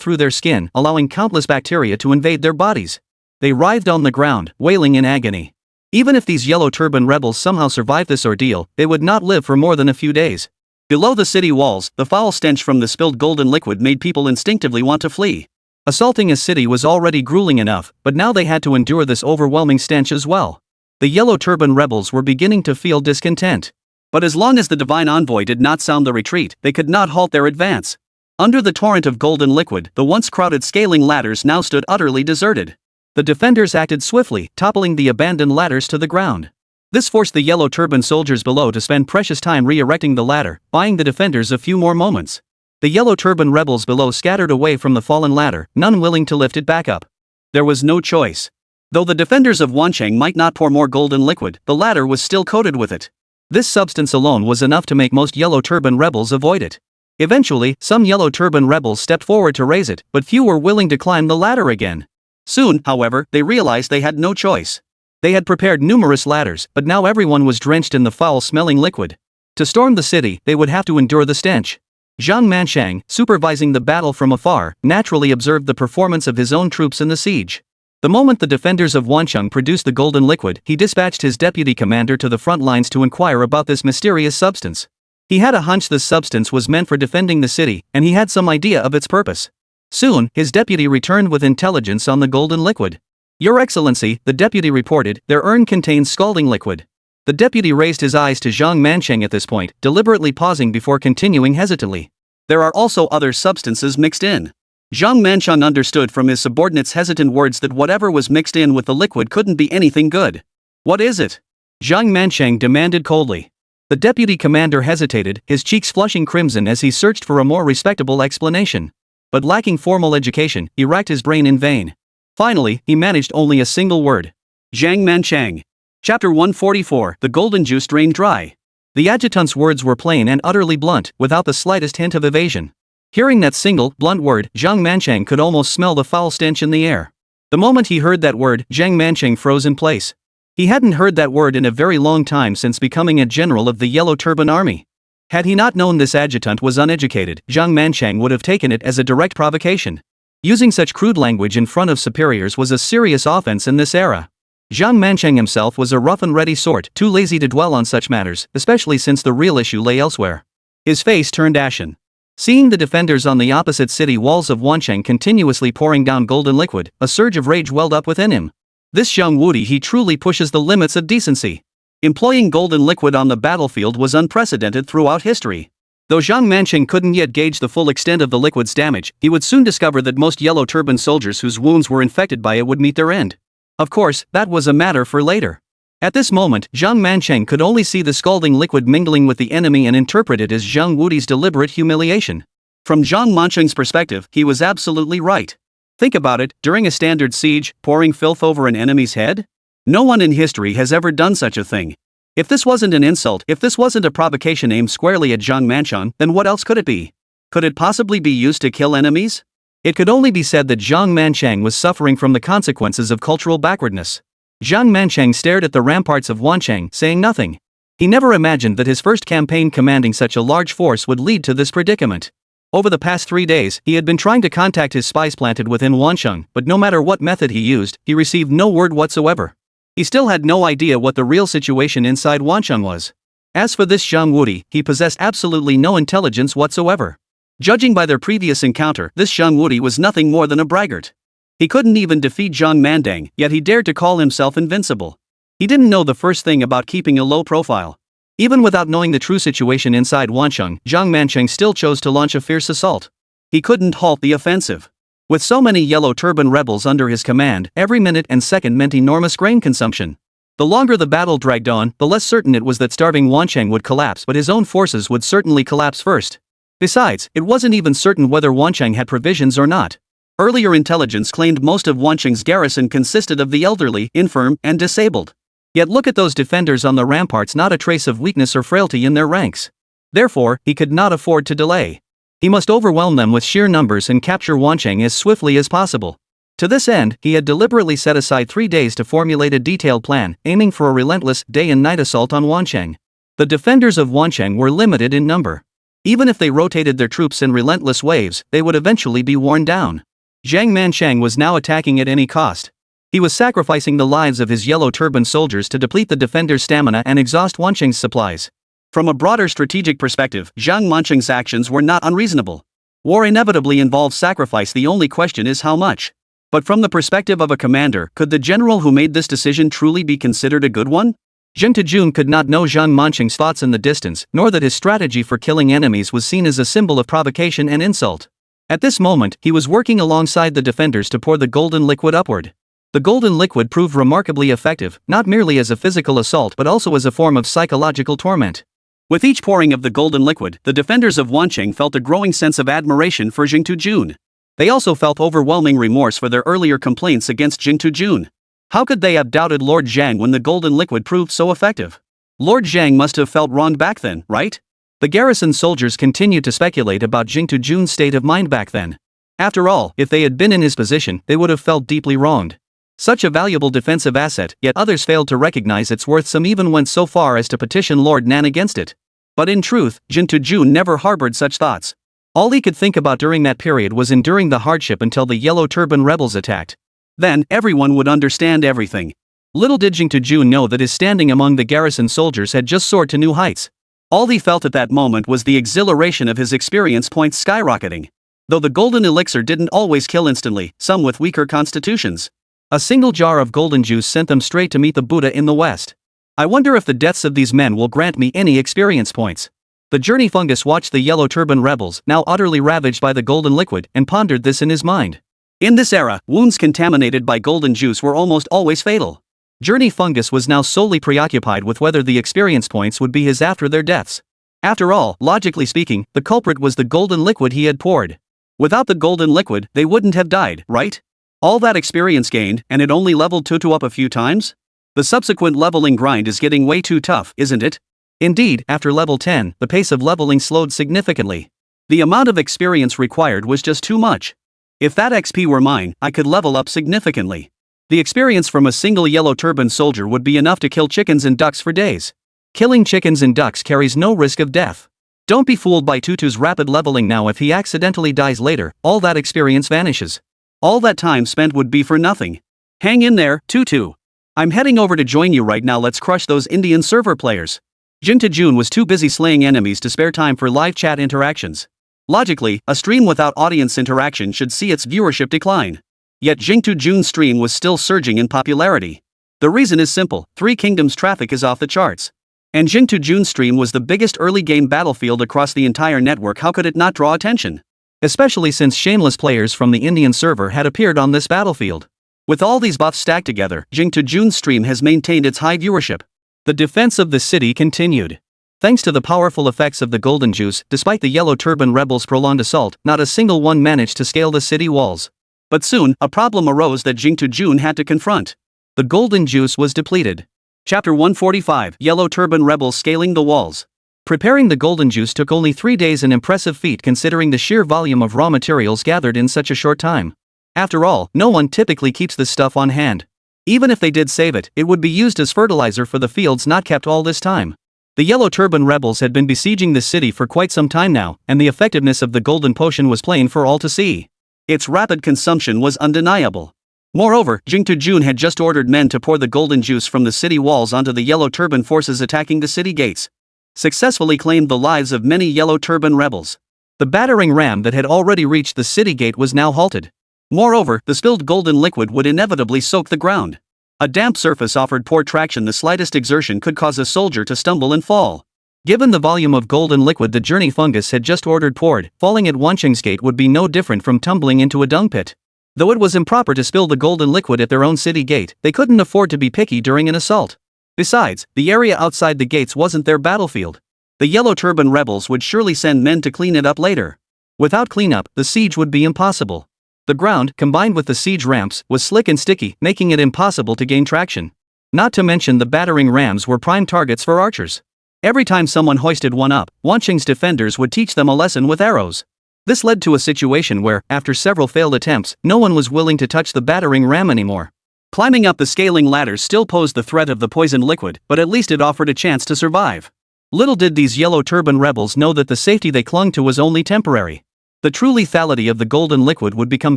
through their skin, allowing countless bacteria to invade their bodies. They writhed on the ground, wailing in agony. Even if these Yellow Turban rebels somehow survived this ordeal, they would not live for more than a few days. Below the city walls, the foul stench from the spilled golden liquid made people instinctively want to flee. Assaulting a city was already grueling enough, but now they had to endure this overwhelming stench as well. The Yellow Turban rebels were beginning to feel discontent. But as long as the divine envoy did not sound the retreat, they could not halt their advance. Under the torrent of golden liquid, the once crowded scaling ladders now stood utterly deserted. The defenders acted swiftly, toppling the abandoned ladders to the ground. This forced the Yellow Turban soldiers below to spend precious time re-erecting the ladder, buying the defenders a few more moments. The Yellow Turban rebels below scattered away from the fallen ladder, none willing to lift it back up. There was no choice. Though the defenders of Wancheng might not pour more golden liquid, the ladder was still coated with it. This substance alone was enough to make most Yellow Turban rebels avoid it. Eventually, some Yellow Turban rebels stepped forward to raise it, but few were willing to climb the ladder again. Soon, however, they realized they had no choice. They had prepared numerous ladders, but now everyone was drenched in the foul-smelling liquid. To storm the city, they would have to endure the stench. Zhang Manshang, supervising the battle from afar, naturally observed the performance of his own troops in the siege. The moment the defenders of Wancheng produced the golden liquid, he dispatched his deputy commander to the front lines to inquire about this mysterious substance. He had a hunch this substance was meant for defending the city, and he had some idea of its purpose. Soon, his deputy returned with intelligence on the golden liquid. "Your Excellency," the deputy reported, "their urn contains scalding liquid." The deputy raised his eyes to Zhang Mansheng at this point, deliberately pausing before continuing hesitantly. "There are also other substances mixed in." Zhang Mansheng understood from his subordinate's hesitant words that whatever was mixed in with the liquid couldn't be anything good. "What is it?" Zhang Mansheng demanded coldly. The deputy commander hesitated, his cheeks flushing crimson as he searched for a more respectable explanation. But lacking formal education, he racked his brain in vain. Finally, he managed only a single word. "Zhang Mansheng." Chapter 144, The Golden Juice Drained Dry. The adjutant's words were plain and utterly blunt, without the slightest hint of evasion. Hearing that single, blunt word, Zhang Mansheng could almost smell the foul stench in the air. The moment he heard that word, Zhang Mansheng froze in place. He hadn't heard that word in a very long time since becoming a general of the Yellow Turban Army. Had he not known this adjutant was uneducated, Zhang Mansheng would have taken it as a direct provocation. Using such crude language in front of superiors was a serious offense in this era. Zhang Mansheng himself was a rough-and-ready sort, too lazy to dwell on such matters, especially since the real issue lay elsewhere. His face turned ashen. Seeing the defenders on the opposite city walls of Wancheng continuously pouring down golden liquid, a surge of rage welled up within him. This Zhang Wudi, he truly pushes the limits of decency. Employing golden liquid on the battlefield was unprecedented throughout history. Though Zhang Mansheng couldn't yet gauge the full extent of the liquid's damage, he would soon discover that most Yellow Turban soldiers whose wounds were infected by it would meet their end. Of course, that was a matter for later. At this moment, Zhang Mancheng could only see the scalding liquid mingling with the enemy and interpret it as Zhang Wudi's deliberate humiliation. From Zhang Mancheng's perspective, he was absolutely right. Think about it, during a standard siege, pouring filth over an enemy's head? No one in history has ever done such a thing. If this wasn't an insult, if this wasn't a provocation aimed squarely at Zhang Mancheng, then what else could it be? Could it possibly be used to kill enemies? It could only be said that Zhang Mancheng was suffering from the consequences of cultural backwardness. Zhang Mancheng stared at the ramparts of Wancheng, saying nothing. He never imagined that his first campaign commanding such a large force would lead to this predicament. Over the past 3 days, he had been trying to contact his spies planted within Wancheng, but no matter what method he used, he received no word whatsoever. He still had no idea what the real situation inside Wancheng was. As for this Zhang Wudi, he possessed absolutely no intelligence whatsoever. Judging by their previous encounter, this Zhang Wudi was nothing more than a braggart. He couldn't even defeat Zhang Mandang, yet he dared to call himself invincible. He didn't know the first thing about keeping a low profile. Even without knowing the true situation inside Wancheng, Zhang Mancheng still chose to launch a fierce assault. He couldn't halt the offensive. With so many Yellow Turban rebels under his command, every minute and second meant enormous grain consumption. The longer the battle dragged on, the less certain it was that starving Wancheng would collapse, but his own forces would certainly collapse first. Besides, it wasn't even certain whether Wancheng had provisions or not. Earlier intelligence claimed most of Wancheng's garrison consisted of the elderly, infirm, and disabled. Yet look at those defenders on the ramparts, not a trace of weakness or frailty in their ranks. Therefore, he could not afford to delay. He must overwhelm them with sheer numbers and capture Wancheng as swiftly as possible. To this end, he had deliberately set aside 3 days to formulate a detailed plan, aiming for a relentless, day and night assault on Wancheng. The defenders of Wancheng were limited in number. Even if they rotated their troops in relentless waves, they would eventually be worn down. Zhang Mancheng was now attacking at any cost. He was sacrificing the lives of his Yellow Turban soldiers to deplete the defenders' stamina and exhaust Wancheng's supplies. From a broader strategic perspective, Zhang Mancheng's actions were not unreasonable. War inevitably involves sacrifice, the only question is how much. But from the perspective of a commander, could the general who made this decision truly be considered a good one? Zheng Tejun could not know Zhang Mancheng's thoughts in the distance, nor that his strategy for killing enemies was seen as a symbol of provocation and insult. At this moment, he was working alongside the defenders to pour the golden liquid upward. The golden liquid proved remarkably effective, not merely as a physical assault but also as a form of psychological torment. With each pouring of the golden liquid, the defenders of Wancheng felt a growing sense of admiration for Zheng Tejun. They also felt overwhelming remorse for their earlier complaints against Zheng Tejun. How could they have doubted Lord Zhang when the golden liquid proved so effective? Lord Zhang must have felt wronged back then, right? The garrison soldiers continued to speculate about Zheng Tejun's state of mind back then. After all, if they had been in his position, they would have felt deeply wronged. Such a valuable defensive asset, yet others failed to recognize its worth. Some even went so far as to petition Lord Nan against it. But in truth, Zheng Tejun never harbored such thoughts. All he could think about during that period was enduring the hardship until the Yellow Turban rebels attacked. Then, everyone would understand everything. Little did Zheng Tejun know that his standing among the garrison soldiers had just soared to new heights. All he felt at that moment was the exhilaration of his experience points skyrocketing. Though the golden elixir didn't always kill instantly, some with weaker constitutions. A single jar of golden juice sent them straight to meet the Buddha in the west. I wonder if the deaths of these men will grant me any experience points. The journey fungus watched the Yellow Turban rebels, now utterly ravaged by the golden liquid, and pondered this in his mind. In this era, wounds contaminated by golden juice were almost always fatal. Journey fungus was now solely preoccupied with whether the experience points would be his after their deaths. After all, logically speaking, the culprit was the golden liquid he had poured. Without the golden liquid, they wouldn't have died, right? All that experience gained, and it only leveled Tutu up a few times? The subsequent leveling grind is getting way too tough, isn't it? Indeed, after level 10, the pace of leveling slowed significantly. The amount of experience required was just too much. If that XP were mine, I could level up significantly. The experience from a single Yellow Turban soldier would be enough to kill chickens and ducks for days. Killing chickens and ducks carries no risk of death. Don't be fooled by Tutu's rapid leveling now. If he accidentally dies later, all that experience vanishes. All that time spent would be for nothing. Hang in there, Tutu. I'm heading over to join you right now. Let's crush those Indian server players. Zheng Tejun was too busy slaying enemies to spare time for live chat interactions. Logically, a stream without audience interaction should see its viewership decline. Yet Zheng Tejun's stream was still surging in popularity. The reason is simple: Three Kingdoms traffic is off the charts. And Zheng Tejun's stream was the biggest early game battlefield across the entire network. How could it not draw attention? Especially since shameless players from the Indian server had appeared on this battlefield. With all these buffs stacked together, Jing to Jun's stream has maintained its high viewership. The defense of the city continued. Thanks to the powerful effects of the golden juice, despite the Yellow Turban rebels' prolonged assault, not a single one managed to scale the city walls. But soon, a problem arose that Jing to Jun had to confront. The golden juice was depleted. Chapter 145, Yellow Turban Rebels Scaling the Walls. Preparing the golden juice took only 3 days, an impressive feat considering the sheer volume of raw materials gathered in such a short time. After all, no one typically keeps this stuff on hand. Even if they did save it, it would be used as fertilizer for the fields not kept all this time. The Yellow Turban rebels had been besieging the city for quite some time now, and the effectiveness of the golden potion was plain for all to see. Its rapid consumption was undeniable. Moreover, Jing to Jun had just ordered men to pour the golden juice from the city walls onto the Yellow Turban forces attacking the city gates. Successfully claimed the lives of many Yellow Turban rebels. The battering ram that had already reached the city gate was now halted. Moreover, the spilled golden liquid would inevitably soak the ground. A damp surface offered poor traction. The slightest exertion could cause a soldier to stumble and fall. Given the volume of golden liquid the journey fungus had just ordered poured, falling at Wanqing's gate would be no different from tumbling into a dung pit. Though it was improper to spill the golden liquid at their own city gate, they couldn't afford to be picky during an assault. Besides, the area outside the gates wasn't their battlefield. The Yellow Turban rebels would surely send men to clean it up later. Without cleanup, the siege would be impossible. The ground, combined with the siege ramps, was slick and sticky, making it impossible to gain traction. Not to mention the battering rams were prime targets for archers. Every time someone hoisted one up, Wanqing's defenders would teach them a lesson with arrows. This led to a situation where, after several failed attempts, no one was willing to touch the battering ram anymore. Climbing up the scaling ladders still posed the threat of the poisoned liquid, but at least it offered a chance to survive. Little did these Yellow Turban rebels know that the safety they clung to was only temporary. The true lethality of the golden liquid would become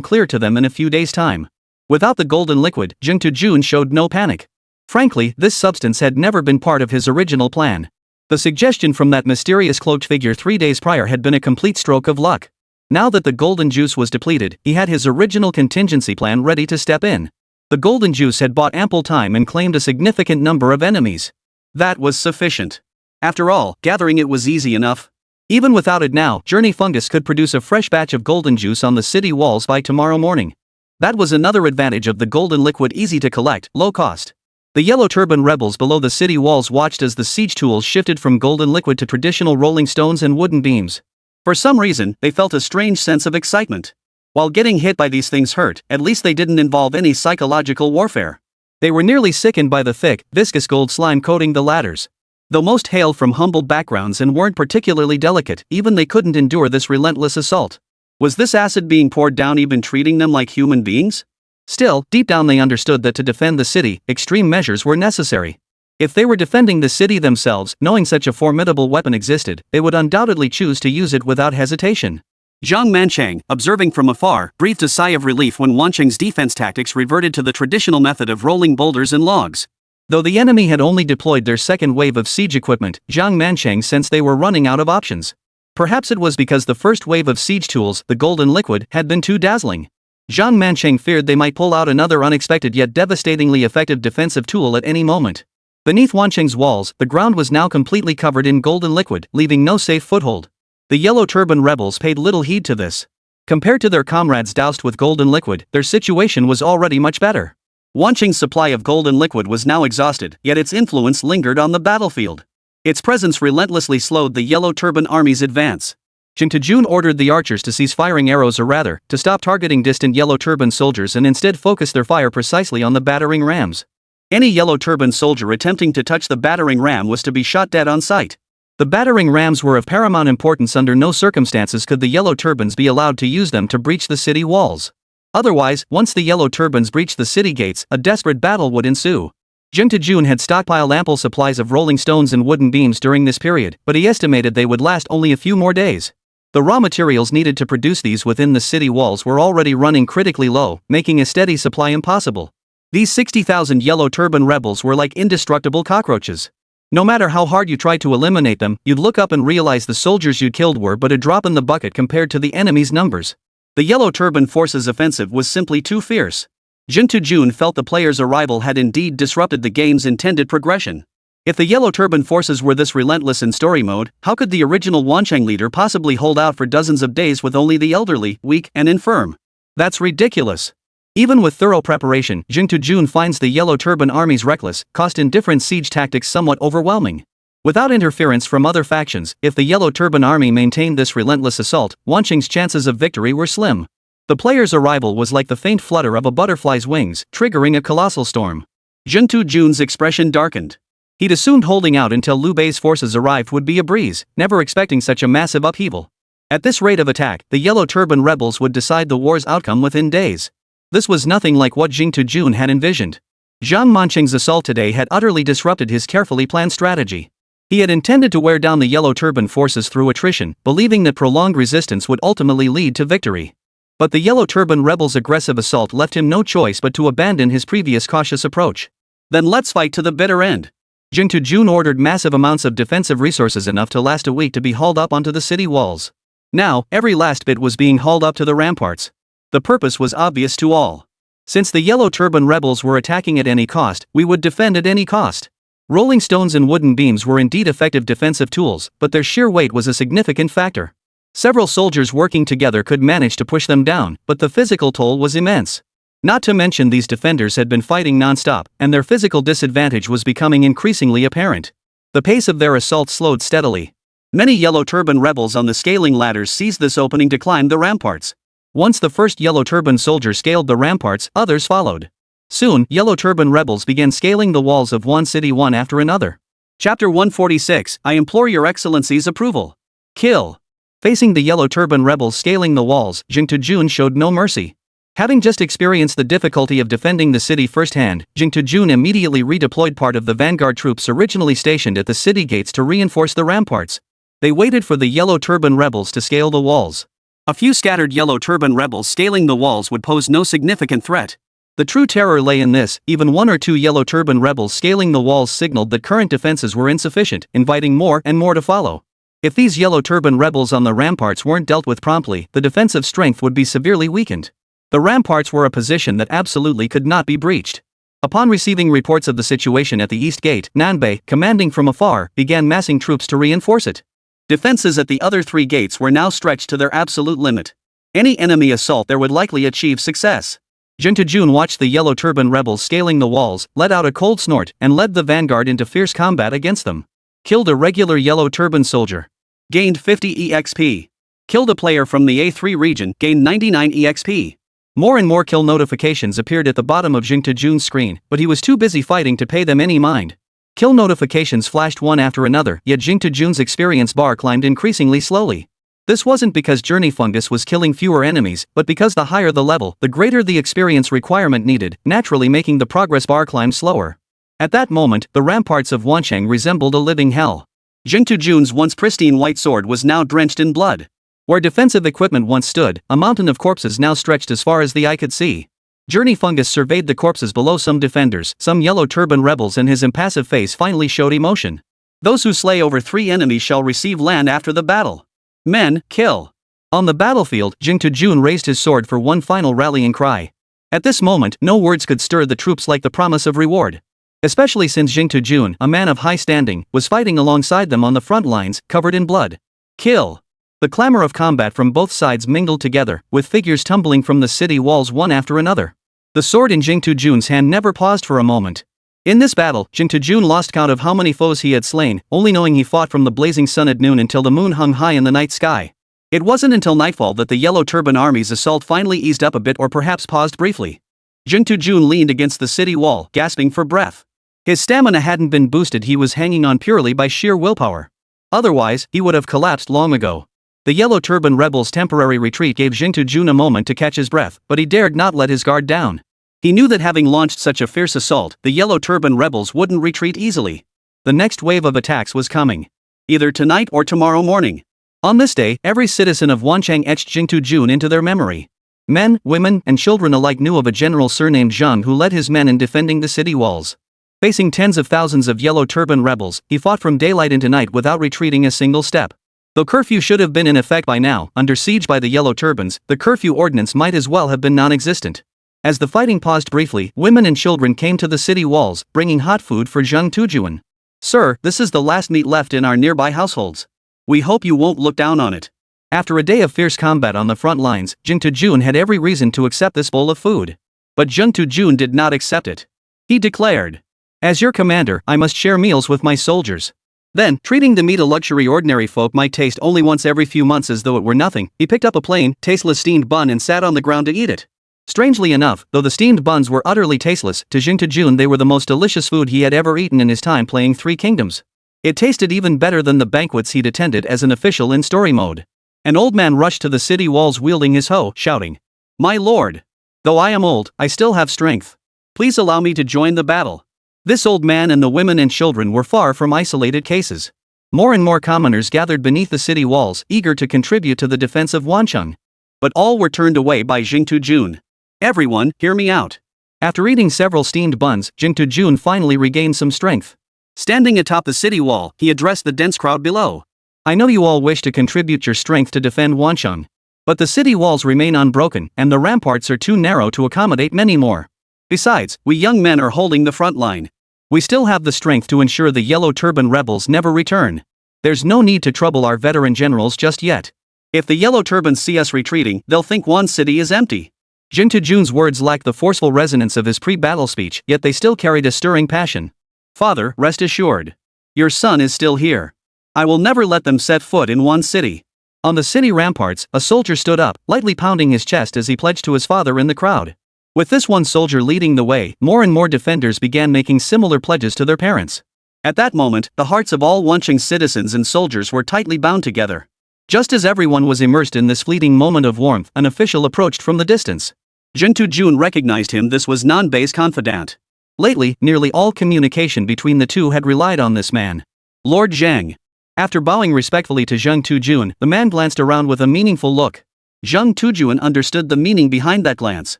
clear to them in a few days' time. Without the golden liquid, Jing to Jun showed no panic. Frankly, this substance had never been part of his original plan. The suggestion from that mysterious cloaked figure 3 days prior had been a complete stroke of luck. Now that the golden juice was depleted, he had his original contingency plan ready to step in. The golden juice had bought ample time and claimed a significant number of enemies. That was sufficient. After all, gathering it was easy enough. Even without it now, Journey Fungus could produce a fresh batch of golden juice on the city walls by tomorrow morning. That was another advantage of the golden liquid: easy to collect, low cost. The Yellow Turban rebels below the city walls watched as the siege tools shifted from golden liquid to traditional rolling stones and wooden beams. For some reason, they felt a strange sense of excitement. While getting hit by these things hurt, at least they didn't involve any psychological warfare. They were nearly sickened by the thick, viscous gold slime coating the ladders. Though most hailed from humble backgrounds and weren't particularly delicate, even they couldn't endure this relentless assault. Was this acid being poured down even treating them like human beings? Still, deep down they understood that to defend the city, extreme measures were necessary. If they were defending the city themselves, knowing such a formidable weapon existed, they would undoubtedly choose to use it without hesitation. Zhang Manchang, observing from afar, breathed a sigh of relief when Wanqing's defense tactics reverted to the traditional method of rolling boulders and logs. Though the enemy had only deployed their second wave of siege equipment, Zhang Manchang sensed they were running out of options. Perhaps it was because the first wave of siege tools, the golden liquid, had been too dazzling. Zhang Manchang feared they might pull out another unexpected yet devastatingly effective defensive tool at any moment. Beneath Wanqing's walls, the ground was now completely covered in golden liquid, leaving no safe foothold. The Yellow Turban rebels paid little heed to this. Compared to their comrades doused with golden liquid, their situation was already much better. Wanqing's supply of golden liquid was now exhausted, yet its influence lingered on the battlefield. Its presence relentlessly slowed the Yellow Turban army's advance. Jing to Jun ordered the archers to cease firing arrows, or rather, to stop targeting distant Yellow Turban soldiers and instead focus their fire precisely on the battering rams. Any Yellow Turban soldier attempting to touch the battering ram was to be shot dead on sight. The battering rams were of paramount importance. Under no circumstances could the Yellow Turbans be allowed to use them to breach the city walls. Otherwise, once the Yellow Turbans breached the city gates, a desperate battle would ensue. Jing to Jun had stockpiled ample supplies of rolling stones and wooden beams during this period, but he estimated they would last only a few more days. The raw materials needed to produce these within the city walls were already running critically low, making a steady supply impossible. These 60,000 Yellow Turban rebels were like indestructible cockroaches. No matter how hard you tried to eliminate them, you'd look up and realize the soldiers you killed were but a drop in the bucket compared to the enemy's numbers. The Yellow Turban force's offensive was simply too fierce. Jing to Jun felt the player's arrival had indeed disrupted the game's intended progression. If the Yellow Turban forces were this relentless in story mode, how could the original Wanqing leader possibly hold out for dozens of days with only the elderly, weak, and infirm? That's ridiculous. Even with thorough preparation, Jing Tujun finds the Yellow Turban Army's reckless, cost-indifferent siege tactics somewhat overwhelming. Without interference from other factions, if the Yellow Turban Army maintained this relentless assault, Wancheng's chances of victory were slim. The player's arrival was like the faint flutter of a butterfly's wings, triggering a colossal storm. Jing Tujun's expression darkened. He'd assumed holding out until Liu Bei's forces arrived would be a breeze, never expecting such a massive upheaval. At this rate of attack, the Yellow Turban rebels would decide the war's outcome within days. This was nothing like what Jing Tujun had envisioned. Zhang Mancheng's assault today had utterly disrupted his carefully planned strategy. He had intended to wear down the Yellow Turban forces through attrition, believing that prolonged resistance would ultimately lead to victory. But the Yellow Turban rebels' aggressive assault left him no choice but to abandon his previous cautious approach. Then let's fight to the bitter end. Jing Tujun ordered massive amounts of defensive resources enough to last a week to be hauled up onto the city walls. Now, every last bit was being hauled up to the ramparts. The purpose was obvious to all. Since the Yellow Turban rebels were attacking at any cost, we would defend at any cost. Rolling stones and wooden beams were indeed effective defensive tools, but their sheer weight was a significant factor. Several soldiers working together could manage to push them down, but the physical toll was immense. Not to mention these defenders had been fighting non-stop, and their physical disadvantage was becoming increasingly apparent. The pace of their assault slowed steadily. Many Yellow Turban rebels on the scaling ladders seized this opening to climb the ramparts. Once the first Yellow Turban soldier scaled the ramparts, others followed. Soon, Yellow Turban rebels began scaling the walls of one city one after another. Chapter 146, I implore your excellency's approval. Kill. Facing the Yellow Turban rebels scaling the walls, Jing Tujun showed no mercy. Having just experienced the difficulty of defending the city firsthand, Jing Tujun immediately redeployed part of the vanguard troops originally stationed at the city gates to reinforce the ramparts. They waited for the Yellow Turban rebels to scale the walls. A few scattered Yellow Turban rebels scaling the walls would pose no significant threat. The true terror lay in this: even one or two Yellow Turban rebels scaling the walls signaled that current defenses were insufficient, inviting more and more to follow. If these Yellow Turban rebels on the ramparts weren't dealt with promptly, the defensive strength would be severely weakened. The ramparts were a position that absolutely could not be breached. Upon receiving reports of the situation at the East Gate, Nanbei, commanding from afar, began massing troops to reinforce it. Defenses at the other three gates were now stretched to their absolute limit. Any enemy assault there would likely achieve success. Jing Tujun watched the Yellow Turban rebels scaling the walls, let out a cold snort, and led the vanguard into fierce combat against them. Killed a regular Yellow Turban soldier. Gained 50 EXP. Killed a player from the A3 region, gained 99 EXP. More and more kill notifications appeared at the bottom of Jing Tujun's screen, but he was too busy fighting to pay them any mind. Kill notifications flashed one after another, yet Jing Tujun's experience bar climbed increasingly slowly. This wasn't because Journey Fungus was killing fewer enemies, but because the higher the level, the greater the experience requirement needed, naturally making the progress bar climb slower. At that moment, the ramparts of Wancheng resembled a living hell. Jing Tujun's once pristine white sword was now drenched in blood. Where defensive equipment once stood, a mountain of corpses now stretched as far as the eye could see. Journey Fungus surveyed the corpses below some defenders, some Yellow Turban rebels, and his impassive face finally showed emotion. Those who slay over 3 enemies shall receive land after the battle. Men, kill. On the battlefield, Jing Tujun raised his sword for one final rallying cry. At this moment, no words could stir the troops like the promise of reward. Especially since Jing Tujun, a man of high standing, was fighting alongside them on the front lines, covered in blood. Kill. The clamor of combat from both sides mingled together, with figures tumbling from the city walls one after another. The sword in Jing Tujun's hand never paused for a moment. In this battle, Jing Tujun lost count of how many foes he had slain, only knowing he fought from the blazing sun at noon until the moon hung high in the night sky. It wasn't until nightfall that the Yellow Turban Army's assault finally eased up a bit, or perhaps paused briefly. Jing Tujun leaned against the city wall, gasping for breath. His stamina hadn't been boosted, he was hanging on purely by sheer willpower. Otherwise, he would have collapsed long ago. The Yellow Turban rebels' temporary retreat gave Jing Tujun a moment to catch his breath, but he dared not let his guard down. He knew that having launched such a fierce assault, the Yellow Turban rebels wouldn't retreat easily. The next wave of attacks was coming. Either tonight or tomorrow morning. On this day, every citizen of Wancheng etched Jing Tujun into their memory. Men, women, and children alike knew of a general surnamed Zhang who led his men in defending the city walls. Facing tens of thousands of Yellow Turban rebels, he fought from daylight into night without retreating a single step. Though curfew should have been in effect by now, under siege by the Yellow Turbans, the curfew ordinance might as well have been non-existent. As the fighting paused briefly, women and children came to the city walls, bringing hot food for Jing Tujun. "Sir, this is the last meat left in our nearby households. We hope you won't look down on it." After a day of fierce combat on the front lines, Jing Tujun had every reason to accept this bowl of food. But Zheng Tujun did not accept it. He declared, "As your commander, I must share meals with my soldiers." Then, treating the meat a luxury ordinary folk might taste only once every few months as though it were nothing, he picked up a plain, tasteless steamed bun and sat on the ground to eat it. Strangely enough, though the steamed buns were utterly tasteless, to Zheng Tujun they were the most delicious food he had ever eaten in his time playing Three Kingdoms. It tasted even better than the banquets he'd attended as an official in story mode. An old man rushed to the city walls wielding his hoe, shouting, "My lord! Though I am old, I still have strength. Please allow me to join the battle." This old man and the women and children were far from isolated cases. More and more commoners gathered beneath the city walls, eager to contribute to the defense of Wancheng. But all were turned away by Zheng Tujun. "Everyone, hear me out." After eating several steamed buns, Zheng Tujun finally regained some strength. Standing atop the city wall, he addressed the dense crowd below. "I know you all wish to contribute your strength to defend Wancheng. But the city walls remain unbroken, and the ramparts are too narrow to accommodate many more. Besides, we young men are holding the front line. We still have the strength to ensure the Yellow Turban rebels never return. There's no need to trouble our veteran generals just yet. If the Yellow Turbans see us retreating, they'll think Wan City is empty." Zheng Tujun's words lacked the forceful resonance of his pre-battle speech, yet they still carried a stirring passion. "Father, rest assured. Your son is still here. I will never let them set foot in Wan City." On the city ramparts, a soldier stood up, lightly pounding his chest as he pledged to his father in the crowd. With this one soldier leading the way, more and more defenders began making similar pledges to their parents. At that moment, the hearts of all Wancheng's citizens and soldiers were tightly bound together. Just as everyone was immersed in this fleeting moment of warmth, an official approached from the distance. Zheng Tujun recognized him. This was Nanbei's confidant. Lately, nearly all communication between the two had relied on this man. Lord Zheng. After bowing respectfully to Zheng Tujun, the man glanced around with a meaningful look. Zheng Tujun understood the meaning behind that glance.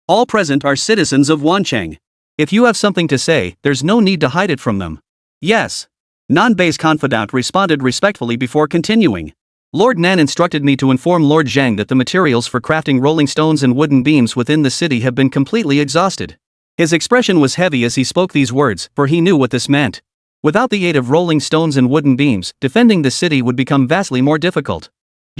All present are citizens of Wancheng. If you have something to say, there's no need to hide it from them. Yes. Nanbei's confidant responded respectfully before continuing. Lord Nan instructed me to inform Lord Zhang that the materials for crafting rolling stones and wooden beams within the city have been completely exhausted. His expression was heavy as he spoke these words, for he knew what this meant. Without the aid of rolling stones and wooden beams, defending the city would become vastly more difficult.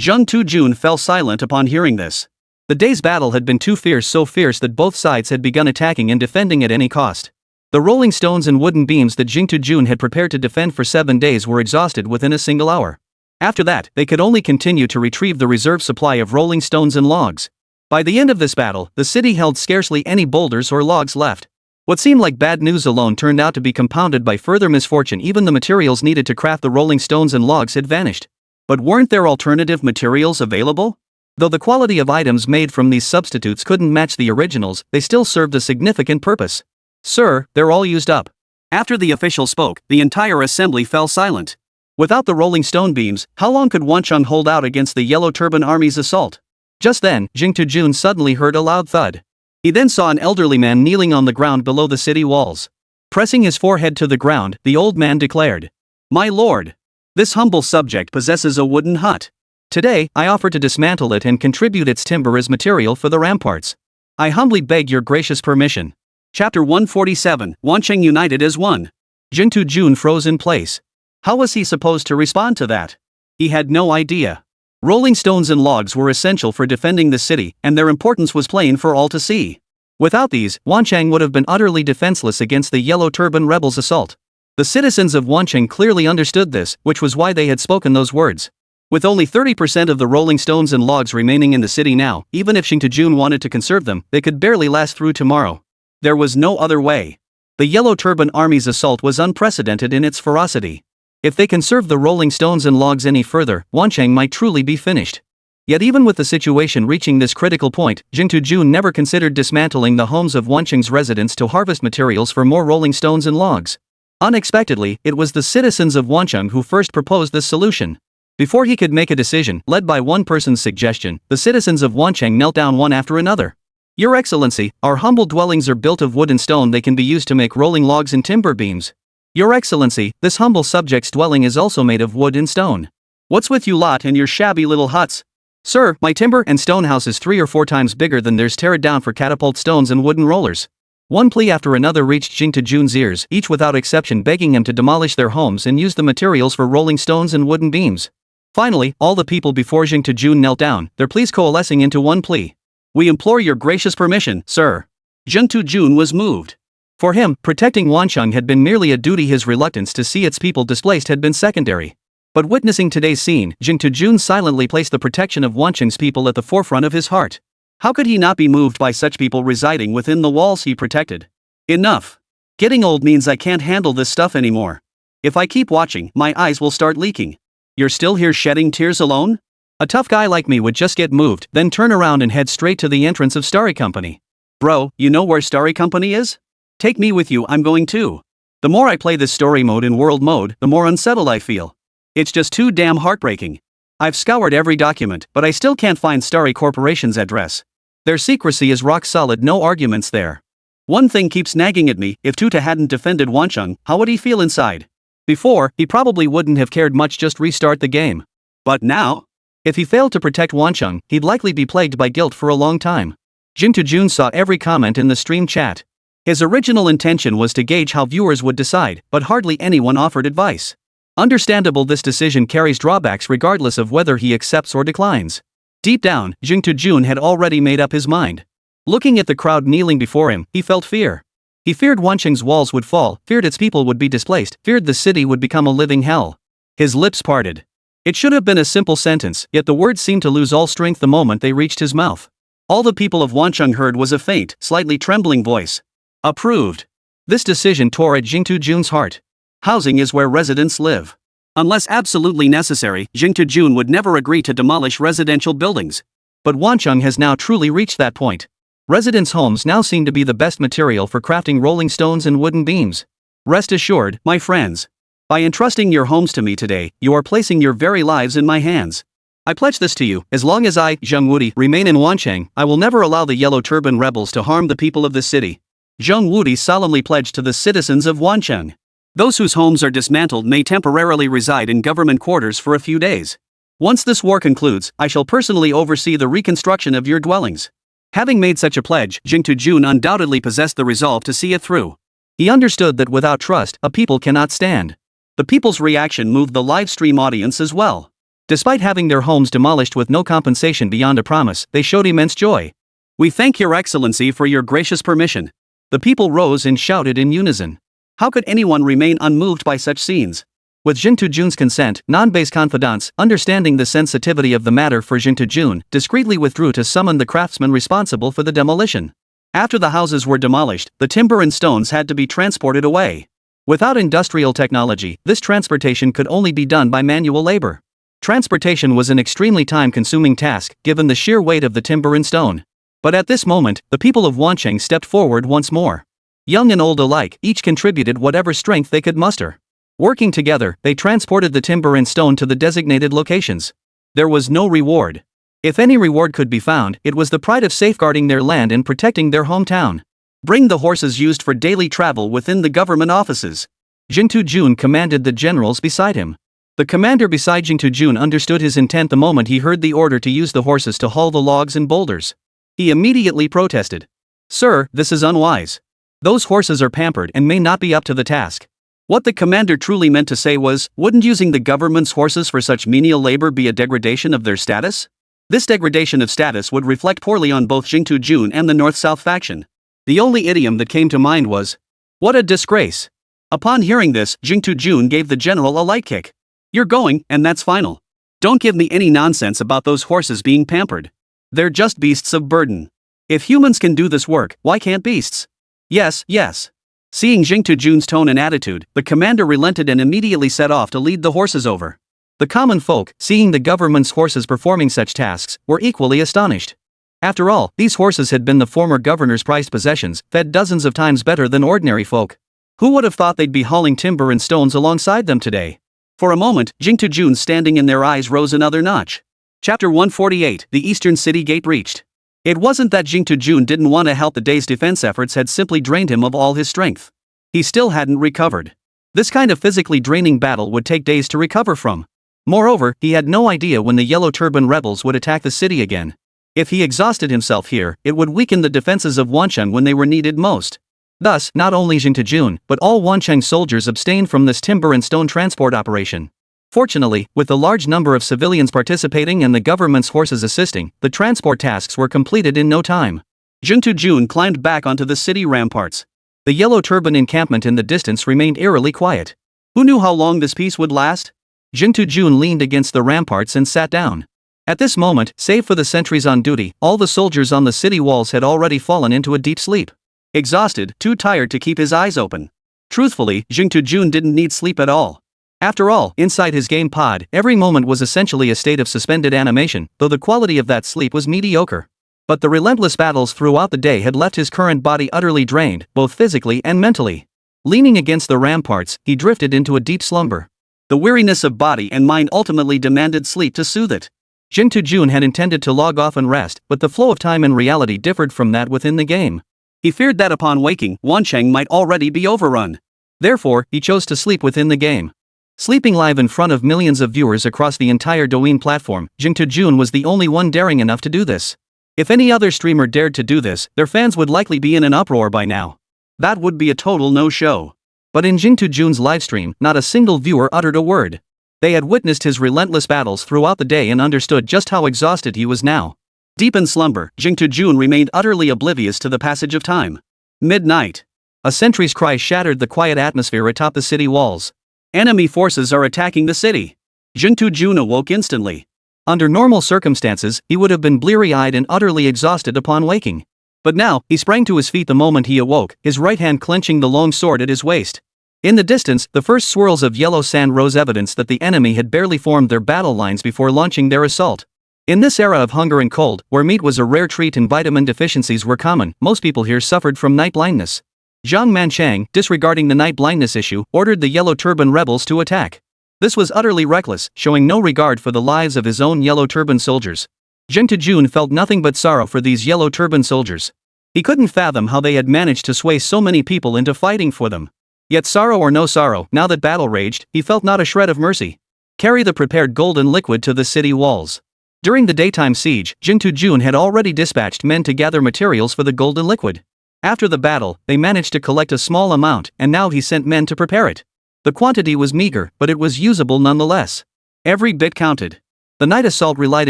Zheng Tujun fell silent upon hearing this. The day's battle had been too fierce, so fierce that both sides had begun attacking and defending at any cost. The rolling stones and wooden beams that Zheng Tujun had prepared to defend for 7 days were exhausted within a single hour. After that, they could only continue to retrieve the reserve supply of rolling stones and logs. By the end of this battle, the city held scarcely any boulders or logs left. What seemed like bad news alone turned out to be compounded by further misfortune. Even the materials needed to craft the rolling stones and logs had vanished. But weren't there alternative materials available? Though the quality of items made from these substitutes couldn't match the originals, they still served a significant purpose. "Sir, they're all used up." After the official spoke, the entire assembly fell silent. Without the rolling stone beams, how long could Wancheng hold out against the Yellow Turban Army's assault? Just then, Zheng Tujun suddenly heard a loud thud. He then saw an elderly man kneeling on the ground below the city walls. Pressing his forehead to the ground, the old man declared, "My lord, this humble subject possesses a wooden hut. Today, I offer to dismantle it and contribute its timber as material for the ramparts. I humbly beg your gracious permission." Chapter 147, Wancheng United as One. Zheng Tujun froze in place. How was he supposed to respond to that? He had no idea. Rolling stones and logs were essential for defending the city, and their importance was plain for all to see. Without these, Wancheng would have been utterly defenseless against the Yellow Turban rebels' assault. The citizens of Wancheng clearly understood this, which was why they had spoken those words. With only 30% of the rolling stones and logs remaining in the city now, even if Zheng Tujun wanted to conserve them, they could barely last through tomorrow. There was no other way. The Yellow Turban Army's assault was unprecedented in its ferocity. If they conserved the rolling stones and logs any further, Wancheng might truly be finished. Yet even with the situation reaching this critical point, Zheng Tujun never considered dismantling the homes of Wancheng's residents to harvest materials for more rolling stones and logs. Unexpectedly, it was the citizens of Wancheng who first proposed this solution. Before he could make a decision, led by one person's suggestion, the citizens of Wancheng knelt down one after another. "Your Excellency, our humble dwellings are built of wood and stone. They can be used to make rolling logs and timber beams. Your Excellency, this humble subject's dwelling is also made of wood and stone. What's with you lot and your shabby little huts?" "Sir, my timber and stone house is 3 or 4 times bigger than theirs. Tear it down for catapult stones and wooden rollers." One plea after another reached Zheng Tujun's ears, each without exception begging him to demolish their homes and use the materials for rolling stones and wooden beams. Finally, all the people before Zheng Tujun knelt down, their pleas coalescing into one plea. "We implore your gracious permission, sir. Jung Tu-jun was moved. For him, protecting Wancheng had been merely a duty. His reluctance to see its people displaced had been secondary. But witnessing today's scene, Jung Tu-jun silently placed the protection of Wancheng's people at the forefront of his heart. How could he not be moved by such people residing within the walls he protected? Enough. Getting old means I can't handle this stuff anymore. If I keep watching, my eyes will start leaking. You're still here shedding tears alone? A tough guy like me would just get moved, then turn around and head straight to the entrance of Starry Company. Bro, you know where Starry Company is? Take me with you, I'm going too. The more I play this story mode in world mode, the more unsettled I feel. It's just too damn heartbreaking. I've scoured every document, but I still can't find Starry Corporation's address. Their secrecy is rock solid, no arguments there. One thing keeps nagging at me: if Tuta hadn't defended Wancheng, how would he feel inside? Before, he probably wouldn't have cared much, just restart the game. But now? If he failed to protect Wancheng, he'd likely be plagued by guilt for a long time. Jung Tu-jun saw every comment in the stream chat. His original intention was to gauge how viewers would decide, but hardly anyone offered advice. Understandable, this decision carries drawbacks regardless of whether he accepts or declines. Deep down, Jung Tu-jun had already made up his mind. Looking at the crowd kneeling before him, he felt fear. He feared Wancheng's walls would fall, feared its people would be displaced, feared the city would become a living hell. His lips parted. It should have been a simple sentence, yet the words seemed to lose all strength the moment they reached his mouth. All the people of Wancheng heard was a faint, slightly trembling voice. Approved. This decision tore at Jung Tu-jun's heart. Housing is where residents live. Unless absolutely necessary, Jung Tu-jun would never agree to demolish residential buildings. But Wancheng has now truly reached that point. Residents' homes now seem to be the best material for crafting rolling stones and wooden beams. Rest assured, my friends. By entrusting your homes to me today, you are placing your very lives in my hands. I pledge this to you: as long as I, Zheng Wudi, remain in Wancheng, I will never allow the Yellow Turban rebels to harm the people of this city. Zheng Wudi solemnly pledged to the citizens of Wancheng. Those whose homes are dismantled may temporarily reside in government quarters for a few days. Once this war concludes, I shall personally oversee the reconstruction of your dwellings. Having made such a pledge, Jung Tu-jun undoubtedly possessed the resolve to see it through. He understood that without trust, a people cannot stand. The people's reaction moved the livestream audience as well. Despite having their homes demolished with no compensation beyond a promise, they showed immense joy. We thank Your Excellency for your gracious permission. The people rose and shouted in unison. How could anyone remain unmoved by such scenes? With Jung Tu-jun's consent, non-base confidants, understanding the sensitivity of the matter for Jung Tu-jun, discreetly withdrew to summon the craftsmen responsible for the demolition. After the houses were demolished, the timber and stones had to be transported away. Without industrial technology, this transportation could only be done by manual labor. Transportation was an extremely time-consuming task, given the sheer weight of the timber and stone. But at this moment, the people of Wancheng stepped forward once more. Young and old alike, each contributed whatever strength they could muster. Working together, they transported the timber and stone to the designated locations. There was no reward. If any reward could be found, it was the pride of safeguarding their land and protecting their hometown. Bring the horses used for daily travel within the government offices. Jung Tu-jun commanded the generals beside him. The commander beside Jung Tu-jun understood his intent the moment he heard the order to use the horses to haul the logs and boulders. He immediately protested. Sir, this is unwise. Those horses are pampered and may not be up to the task. What the commander truly meant to say was, wouldn't using the government's horses for such menial labor be a degradation of their status? This degradation of status would reflect poorly on both Jung Tu-jun and the North-South faction. The only idiom that came to mind was, "What a disgrace." Upon hearing this, Jung Tu-jun gave the general a light kick. You're going, and that's final. Don't give me any nonsense about those horses being pampered. They're just beasts of burden. If humans can do this work, why can't beasts? Yes, yes. Seeing Jung Tu-jun's tone and attitude, the commander relented and immediately set off to lead the horses over. The common folk, seeing the government's horses performing such tasks, were equally astonished. After all, these horses had been the former governor's prized possessions, fed dozens of times better than ordinary folk. Who would have thought they'd be hauling timber and stones alongside them today? For a moment, Jung Tu-jun's standing in their eyes rose another notch. Chapter 148, The Eastern City Gate Reached. It wasn't that Jung Tu-jun didn't want to help. The day's defense efforts had simply drained him of all his strength. He still hadn't recovered. This kind of physically draining battle would take days to recover from. Moreover, he had no idea when the Yellow Turban rebels would attack the city again. If he exhausted himself here, it would weaken the defenses of Wancheng when they were needed most. Thus, not only Jung Tu-jun, but all Wancheng soldiers abstained from this timber and stone transport operation. Fortunately, with the large number of civilians participating and the government's horses assisting, the transport tasks were completed in no time. Jun Jun climbed back onto the city ramparts. The Yellow Turban encampment in the distance remained eerily quiet. Who knew how long this peace would last? Jun Jun leaned against the ramparts and sat down. At this moment, save for the sentries on duty, all the soldiers on the city walls had already fallen into a deep sleep. Exhausted, too tired to keep his eyes open. Truthfully, Jun Jun didn't need sleep at all. After all, inside his game pod, every moment was essentially a state of suspended animation, though the quality of that sleep was mediocre. But the relentless battles throughout the day had left his current body utterly drained, both physically and mentally. Leaning against the ramparts, he drifted into a deep slumber. The weariness of body and mind ultimately demanded sleep to soothe it. Jun Jun had intended to log off and rest, but the flow of time in reality differed from that within the game. He feared that upon waking, Wancheng might already be overrun. Therefore, he chose to sleep within the game. Sleeping live in front of millions of viewers across the entire Douyin platform, Jun Jun was the only one daring enough to do this. If any other streamer dared to do this, their fans would likely be in an uproar by now. That would be a total no-show. But in Jun Jun's livestream, not a single viewer uttered a word. They had witnessed his relentless battles throughout the day and understood just how exhausted he was now. Deep in slumber, Jun Jun remained utterly oblivious to the passage of time. Midnight. A sentry's cry shattered the quiet atmosphere atop the city walls. Enemy forces are attacking the city. Jun Jun awoke instantly. Under normal circumstances, he would have been bleary-eyed and utterly exhausted upon waking. But now, he sprang to his feet the moment he awoke, his right hand clenching the long sword at his waist. In the distance, the first swirls of yellow sand rose evidence that the enemy had barely formed their battle lines before launching their assault. In this era of hunger and cold, where meat was a rare treat and vitamin deficiencies were common, most people here suffered from night blindness. Zhang Manchang, disregarding the night blindness issue, ordered the Yellow Turban rebels to attack. This was utterly reckless, showing no regard for the lives of his own Yellow Turban soldiers. Jun Jun felt nothing but sorrow for these Yellow Turban soldiers. He couldn't fathom how they had managed to sway so many people into fighting for them. Yet sorrow or no sorrow, now that battle raged, he felt not a shred of mercy. Carry the prepared golden liquid to the city walls. During the daytime siege, Jun Jun had already dispatched men to gather materials for the golden liquid. After the battle, they managed to collect a small amount, and now he sent men to prepare it. The quantity was meager, but it was usable nonetheless. Every bit counted. The night assault relied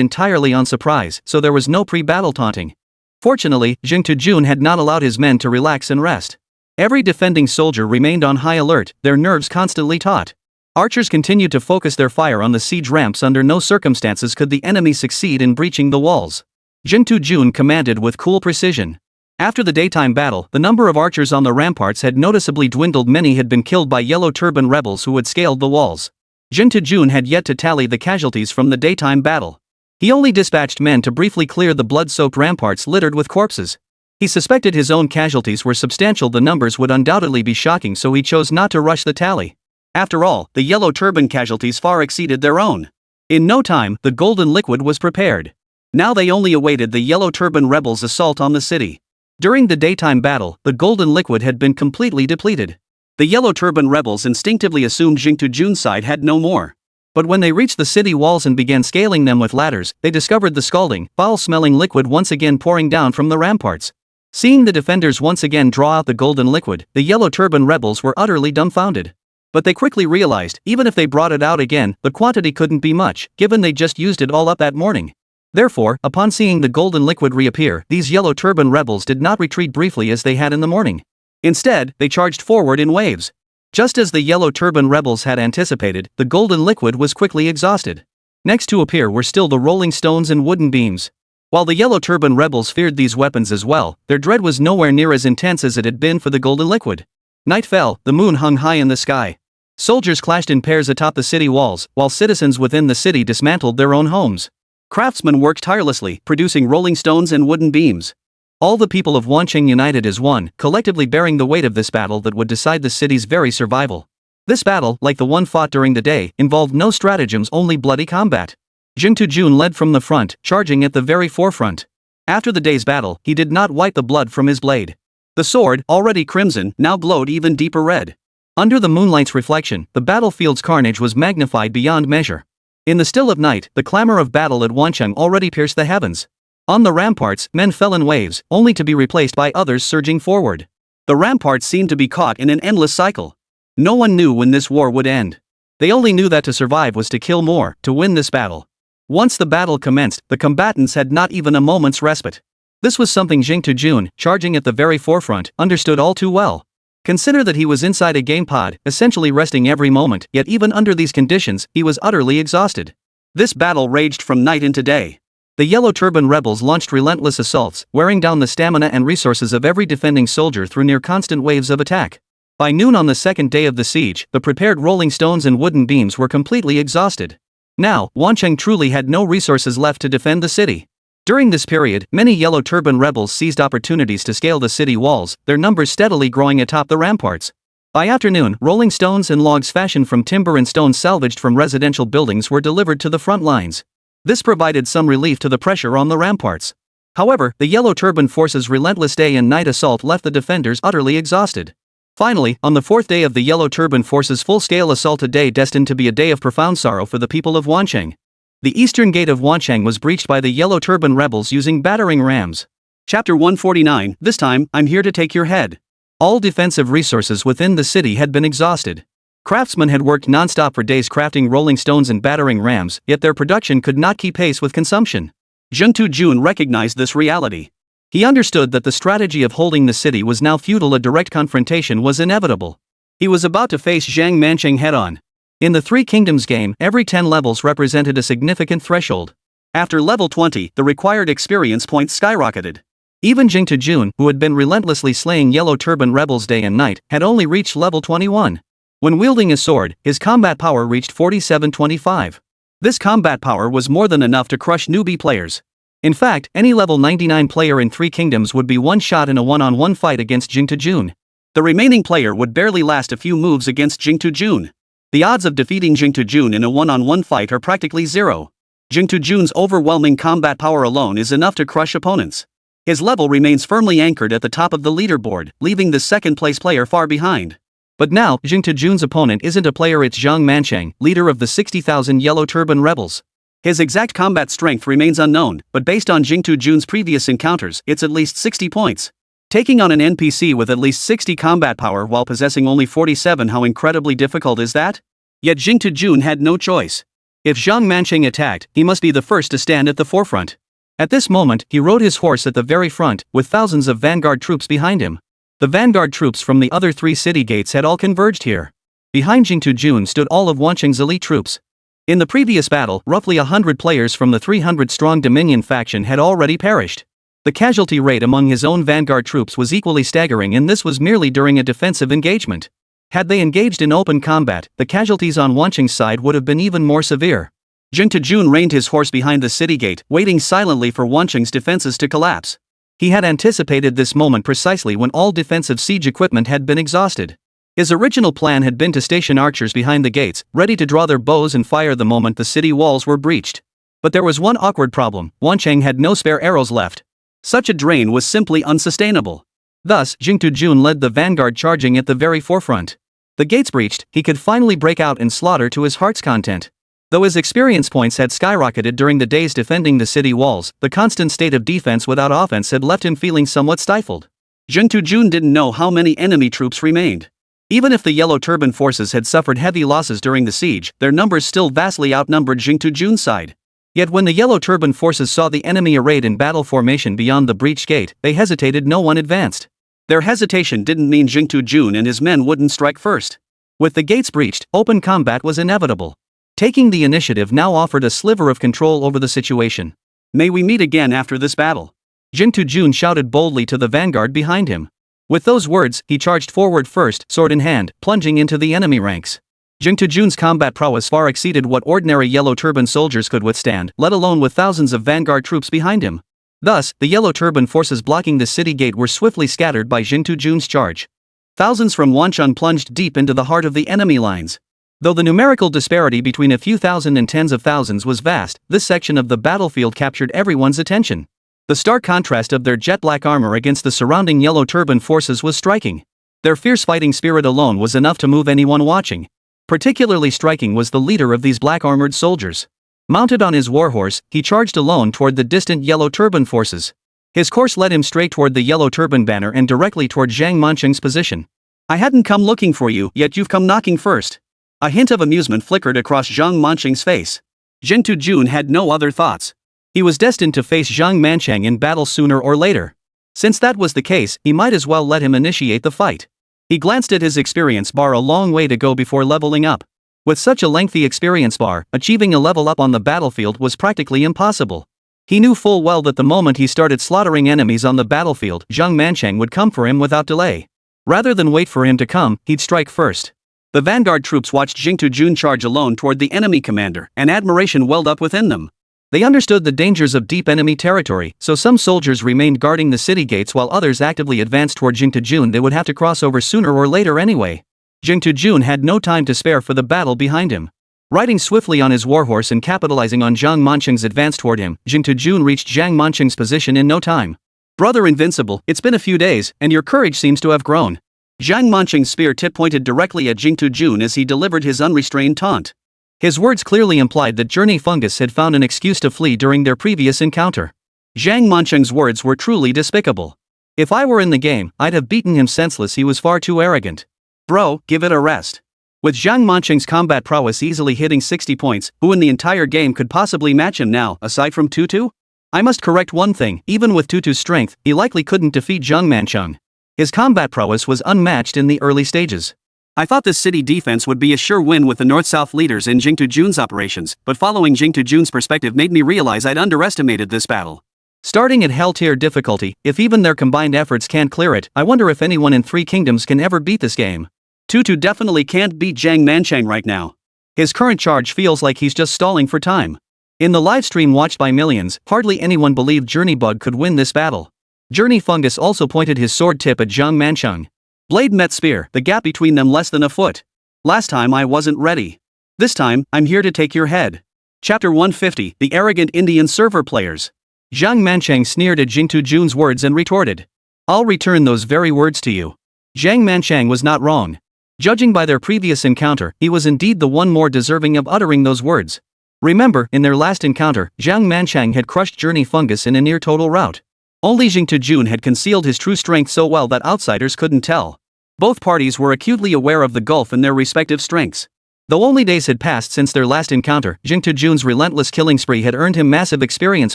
entirely on surprise, so there was no pre-battle taunting. Fortunately, Jun Jun had not allowed his men to relax and rest. Every defending soldier remained on high alert, their nerves constantly taut. Archers continued to focus their fire on the siege ramps. Under no circumstances could the enemy succeed in breaching the walls. Jun Jun commanded with cool precision. After the daytime battle, the number of archers on the ramparts had noticeably dwindled. Many had been killed by Yellow Turban rebels who had scaled the walls. Jun Jun had yet to tally the casualties from the daytime battle. He only dispatched men to briefly clear the blood-soaked ramparts littered with corpses. He suspected his own casualties were substantial. The numbers would undoubtedly be shocking, so he chose not to rush the tally. After all, the Yellow Turban casualties far exceeded their own. In no time, the golden liquid was prepared. Now they only awaited the Yellow Turban rebels' assault on the city. During the daytime battle, the golden liquid had been completely depleted. The Yellow Turban rebels instinctively assumed Jun Jun's side had no more. But when they reached the city walls and began scaling them with ladders, they discovered the scalding, foul-smelling liquid once again pouring down from the ramparts. Seeing the defenders once again draw out the golden liquid, the Yellow Turban rebels were utterly dumbfounded. But they quickly realized, even if they brought it out again, the quantity couldn't be much, given they just used it all up that morning. Therefore, upon seeing the golden liquid reappear, these Yellow Turban rebels did not retreat briefly as they had in the morning. Instead, they charged forward in waves. Just as the Yellow Turban rebels had anticipated, the golden liquid was quickly exhausted. Next to appear were still the rolling stones and wooden beams. While the Yellow Turban rebels feared these weapons as well, their dread was nowhere near as intense as it had been for the golden liquid. Night fell, the moon hung high in the sky. Soldiers clashed in pairs atop the city walls, while citizens within the city dismantled their own homes. Craftsmen worked tirelessly, producing rolling stones and wooden beams. All the people of Wancheng united as one, collectively bearing the weight of this battle that would decide the city's very survival. This battle, like the one fought during the day, involved no stratagems, only bloody combat. Jun Jun led from the front, charging at the very forefront. After the day's battle, he did not wipe the blood from his blade. The sword, already crimson, now glowed even deeper red. Under the moonlight's reflection, the battlefield's carnage was magnified beyond measure. In the still of night, the clamor of battle at Wancheng already pierced the heavens. On the ramparts, men fell in waves, only to be replaced by others surging forward. The ramparts seemed to be caught in an endless cycle. No one knew when this war would end. They only knew that to survive was to kill more, to win this battle. Once the battle commenced, the combatants had not even a moment's respite. This was something Jing Tujun, charging at the very forefront, understood all too well. Consider that he was inside a game pod, essentially resting every moment, yet even under these conditions, he was utterly exhausted. This battle raged from night into day. The Yellow Turban rebels launched relentless assaults, wearing down the stamina and resources of every defending soldier through near constant waves of attack. By noon on the second day of the siege, the prepared rolling stones and wooden beams were completely exhausted. Now, Wancheng truly had no resources left to defend the city. During this period, many Yellow Turban rebels seized opportunities to scale the city walls, their numbers steadily growing atop the ramparts. By afternoon, rolling stones and logs fashioned from timber and stone salvaged from residential buildings were delivered to the front lines. This provided some relief to the pressure on the ramparts. However, the Yellow Turban forces' relentless day and night assault left the defenders utterly exhausted. Finally, on the fourth day of the Yellow Turban forces' full-scale assault, a day destined to be a day of profound sorrow for the people of Wancheng. The eastern gate of Wancheng was breached by the Yellow Turban rebels using battering rams. Chapter 149, this time, I'm here to take your head. All defensive resources within the city had been exhausted. Craftsmen had worked non-stop for days crafting rolling stones and battering rams, yet their production could not keep pace with consumption. Jing Tujun recognized this reality. He understood that the strategy of holding the city was now futile. A direct confrontation was inevitable. He was about to face Zhang Mancheng head-on. In the Three Kingdoms game, every 10 levels represented a significant threshold. After level 20, the required experience points skyrocketed. Even Jing Tujun, who had been relentlessly slaying Yellow Turban rebels day and night, had only reached level 21. When wielding a sword, his combat power reached 4725. This combat power was more than enough to crush newbie players. In fact, any level 99 player in Three Kingdoms would be one shot in a one-on-one fight against Jing Tujun. The remaining player would barely last a few moves against Jing Tujun. The odds of defeating Jing Tujun in a one-on-one fight are practically zero. Jing Tujun's overwhelming combat power alone is enough to crush opponents. His level remains firmly anchored at the top of the leaderboard, leaving the second-place player far behind. But now, Jing Tujun's opponent isn't a player, it's Zhang Mancheng, leader of the 60,000 Yellow Turban rebels. His exact combat strength remains unknown, but based on Jing Tujun's previous encounters, it's at least 60 points. Taking on an NPC with at least 60 combat power while possessing only 47, how incredibly difficult is that? Yet Jing Tujun had no choice. If Zhang Mancheng attacked, he must be the first to stand at the forefront. At this moment, he rode his horse at the very front, with thousands of vanguard troops behind him. The vanguard troops from the other three city gates had all converged here. Behind Jing Tujun stood all of Wancheng's elite troops. In the previous battle, roughly 100 players from the 300-strong Dominion faction had already perished. The casualty rate among his own vanguard troops was equally staggering, and this was merely during a defensive engagement. Had they engaged in open combat, the casualties on Wancheng's side would have been even more severe. Jing Tujun reined his horse behind the city gate, waiting silently for Wancheng's defenses to collapse. He had anticipated this moment precisely when all defensive siege equipment had been exhausted. His original plan had been to station archers behind the gates, ready to draw their bows and fire the moment the city walls were breached. But there was one awkward problem: Wancheng had no spare arrows left. Such a drain was simply unsustainable. Thus, Jing Tujun led the vanguard, charging at the very forefront. The gates breached, he could finally break out and slaughter to his heart's content. Though his experience points had skyrocketed during the days defending the city walls, the constant state of defense without offense had left him feeling somewhat stifled. Jing Tujun didn't know how many enemy troops remained. Even if the Yellow Turban forces had suffered heavy losses during the siege, their numbers still vastly outnumbered Jing Tujun's side. Yet when the Yellow Turban forces saw the enemy arrayed in battle formation beyond the breached gate, they hesitated. No one advanced. Their hesitation didn't mean Jing Tujun and his men wouldn't strike first. With the gates breached, open combat was inevitable. Taking the initiative now offered a sliver of control over the situation. "May we meet again after this battle," Jing Tujun shouted boldly to the vanguard behind him. With those words, he charged forward first, sword in hand, plunging into the enemy ranks. Jing Tujun's combat prowess far exceeded what ordinary Yellow Turban soldiers could withstand, let alone with thousands of vanguard troops behind him. Thus, the Yellow Turban forces blocking the city gate were swiftly scattered by Jing Tujun's charge. Thousands from Wancheng plunged deep into the heart of the enemy lines. Though the numerical disparity between a few thousand and tens of thousands was vast, this section of the battlefield captured everyone's attention. The stark contrast of their jet-black armor against the surrounding Yellow Turban forces was striking. Their fierce fighting spirit alone was enough to move anyone watching. Particularly striking was the leader of these black-armored soldiers. Mounted on his warhorse, he charged alone toward the distant Yellow Turban forces. His course led him straight toward the Yellow Turban banner and directly toward Zhang Mancheng's position. "I hadn't come looking for you, yet you've come knocking first." A hint of amusement flickered across Zhang Mancheng's face. Jing Tujun had no other thoughts. He was destined to face Zhang Manchang in battle sooner or later. Since that was the case, he might as well let him initiate the fight. He glanced at his experience bar, a long way to go before leveling up. With such a lengthy experience bar, achieving a level up on the battlefield was practically impossible. He knew full well that the moment he started slaughtering enemies on the battlefield, Zhang Manchang would come for him without delay. Rather than wait for him to come, he'd strike first. The vanguard troops watched Jing Tujun charge alone toward the enemy commander, and admiration welled up within them. They understood the dangers of deep enemy territory, so some soldiers remained guarding the city gates while others actively advanced toward Jing Tujun. They would have to cross over sooner or later anyway. Jing Tujun had no time to spare for the battle behind him. Riding swiftly on his warhorse and capitalizing on Zhang Manchang's advance toward him, Jing Tujun reached Zhang Manchang's position in no time. "Brother Invincible, it's been a few days, and your courage seems to have grown." Zhang Manchang's spear tip pointed directly at Jing Tujun as he delivered his unrestrained taunt. His words clearly implied that Journey Fungus had found an excuse to flee during their previous encounter. Zhang Manchang's words were truly despicable. "If I were in the game, I'd have beaten him senseless. He was far too arrogant." "Bro, give it a rest." With Zhang Manchang's combat prowess easily hitting 60 points, who in the entire game could possibly match him now, aside from Tutu? I must correct one thing, even with Tutu's strength, he likely couldn't defeat Zhang Manchang. His combat prowess was unmatched in the early stages. I thought this city defense would be a sure win with the North-South leaders in Jing Tujun's operations, but following Jing Tujun's perspective made me realize I'd underestimated this battle. Starting at Hell tier difficulty, if even their combined efforts can't clear it, I wonder if anyone in Three Kingdoms can ever beat this game. Tutu definitely can't beat Zhang Manchang right now. His current charge feels like he's just stalling for time. In the livestream watched by millions, hardly anyone believed Journey Bug could win this battle. Journey Fungus also pointed his sword tip at Zhang Manchang. Blade met spear, the gap between them less than a foot. "Last time I wasn't ready. This time, I'm here to take your head." Chapter 150, The Arrogant Indian Server Players. Zhang Manchang sneered at Jing Tujun's words and retorted. "I'll return those very words to you." Zhang Manchang was not wrong. Judging by their previous encounter, he was indeed the one more deserving of uttering those words. Remember, in their last encounter, Zhang Manchang had crushed Journey Fungus in a near-total rout. Only Jing Tujun had concealed his true strength so well that outsiders couldn't tell. Both parties were acutely aware of the gulf in their respective strengths. Though only days had passed since their last encounter, Jing Tujun's relentless killing spree had earned him massive experience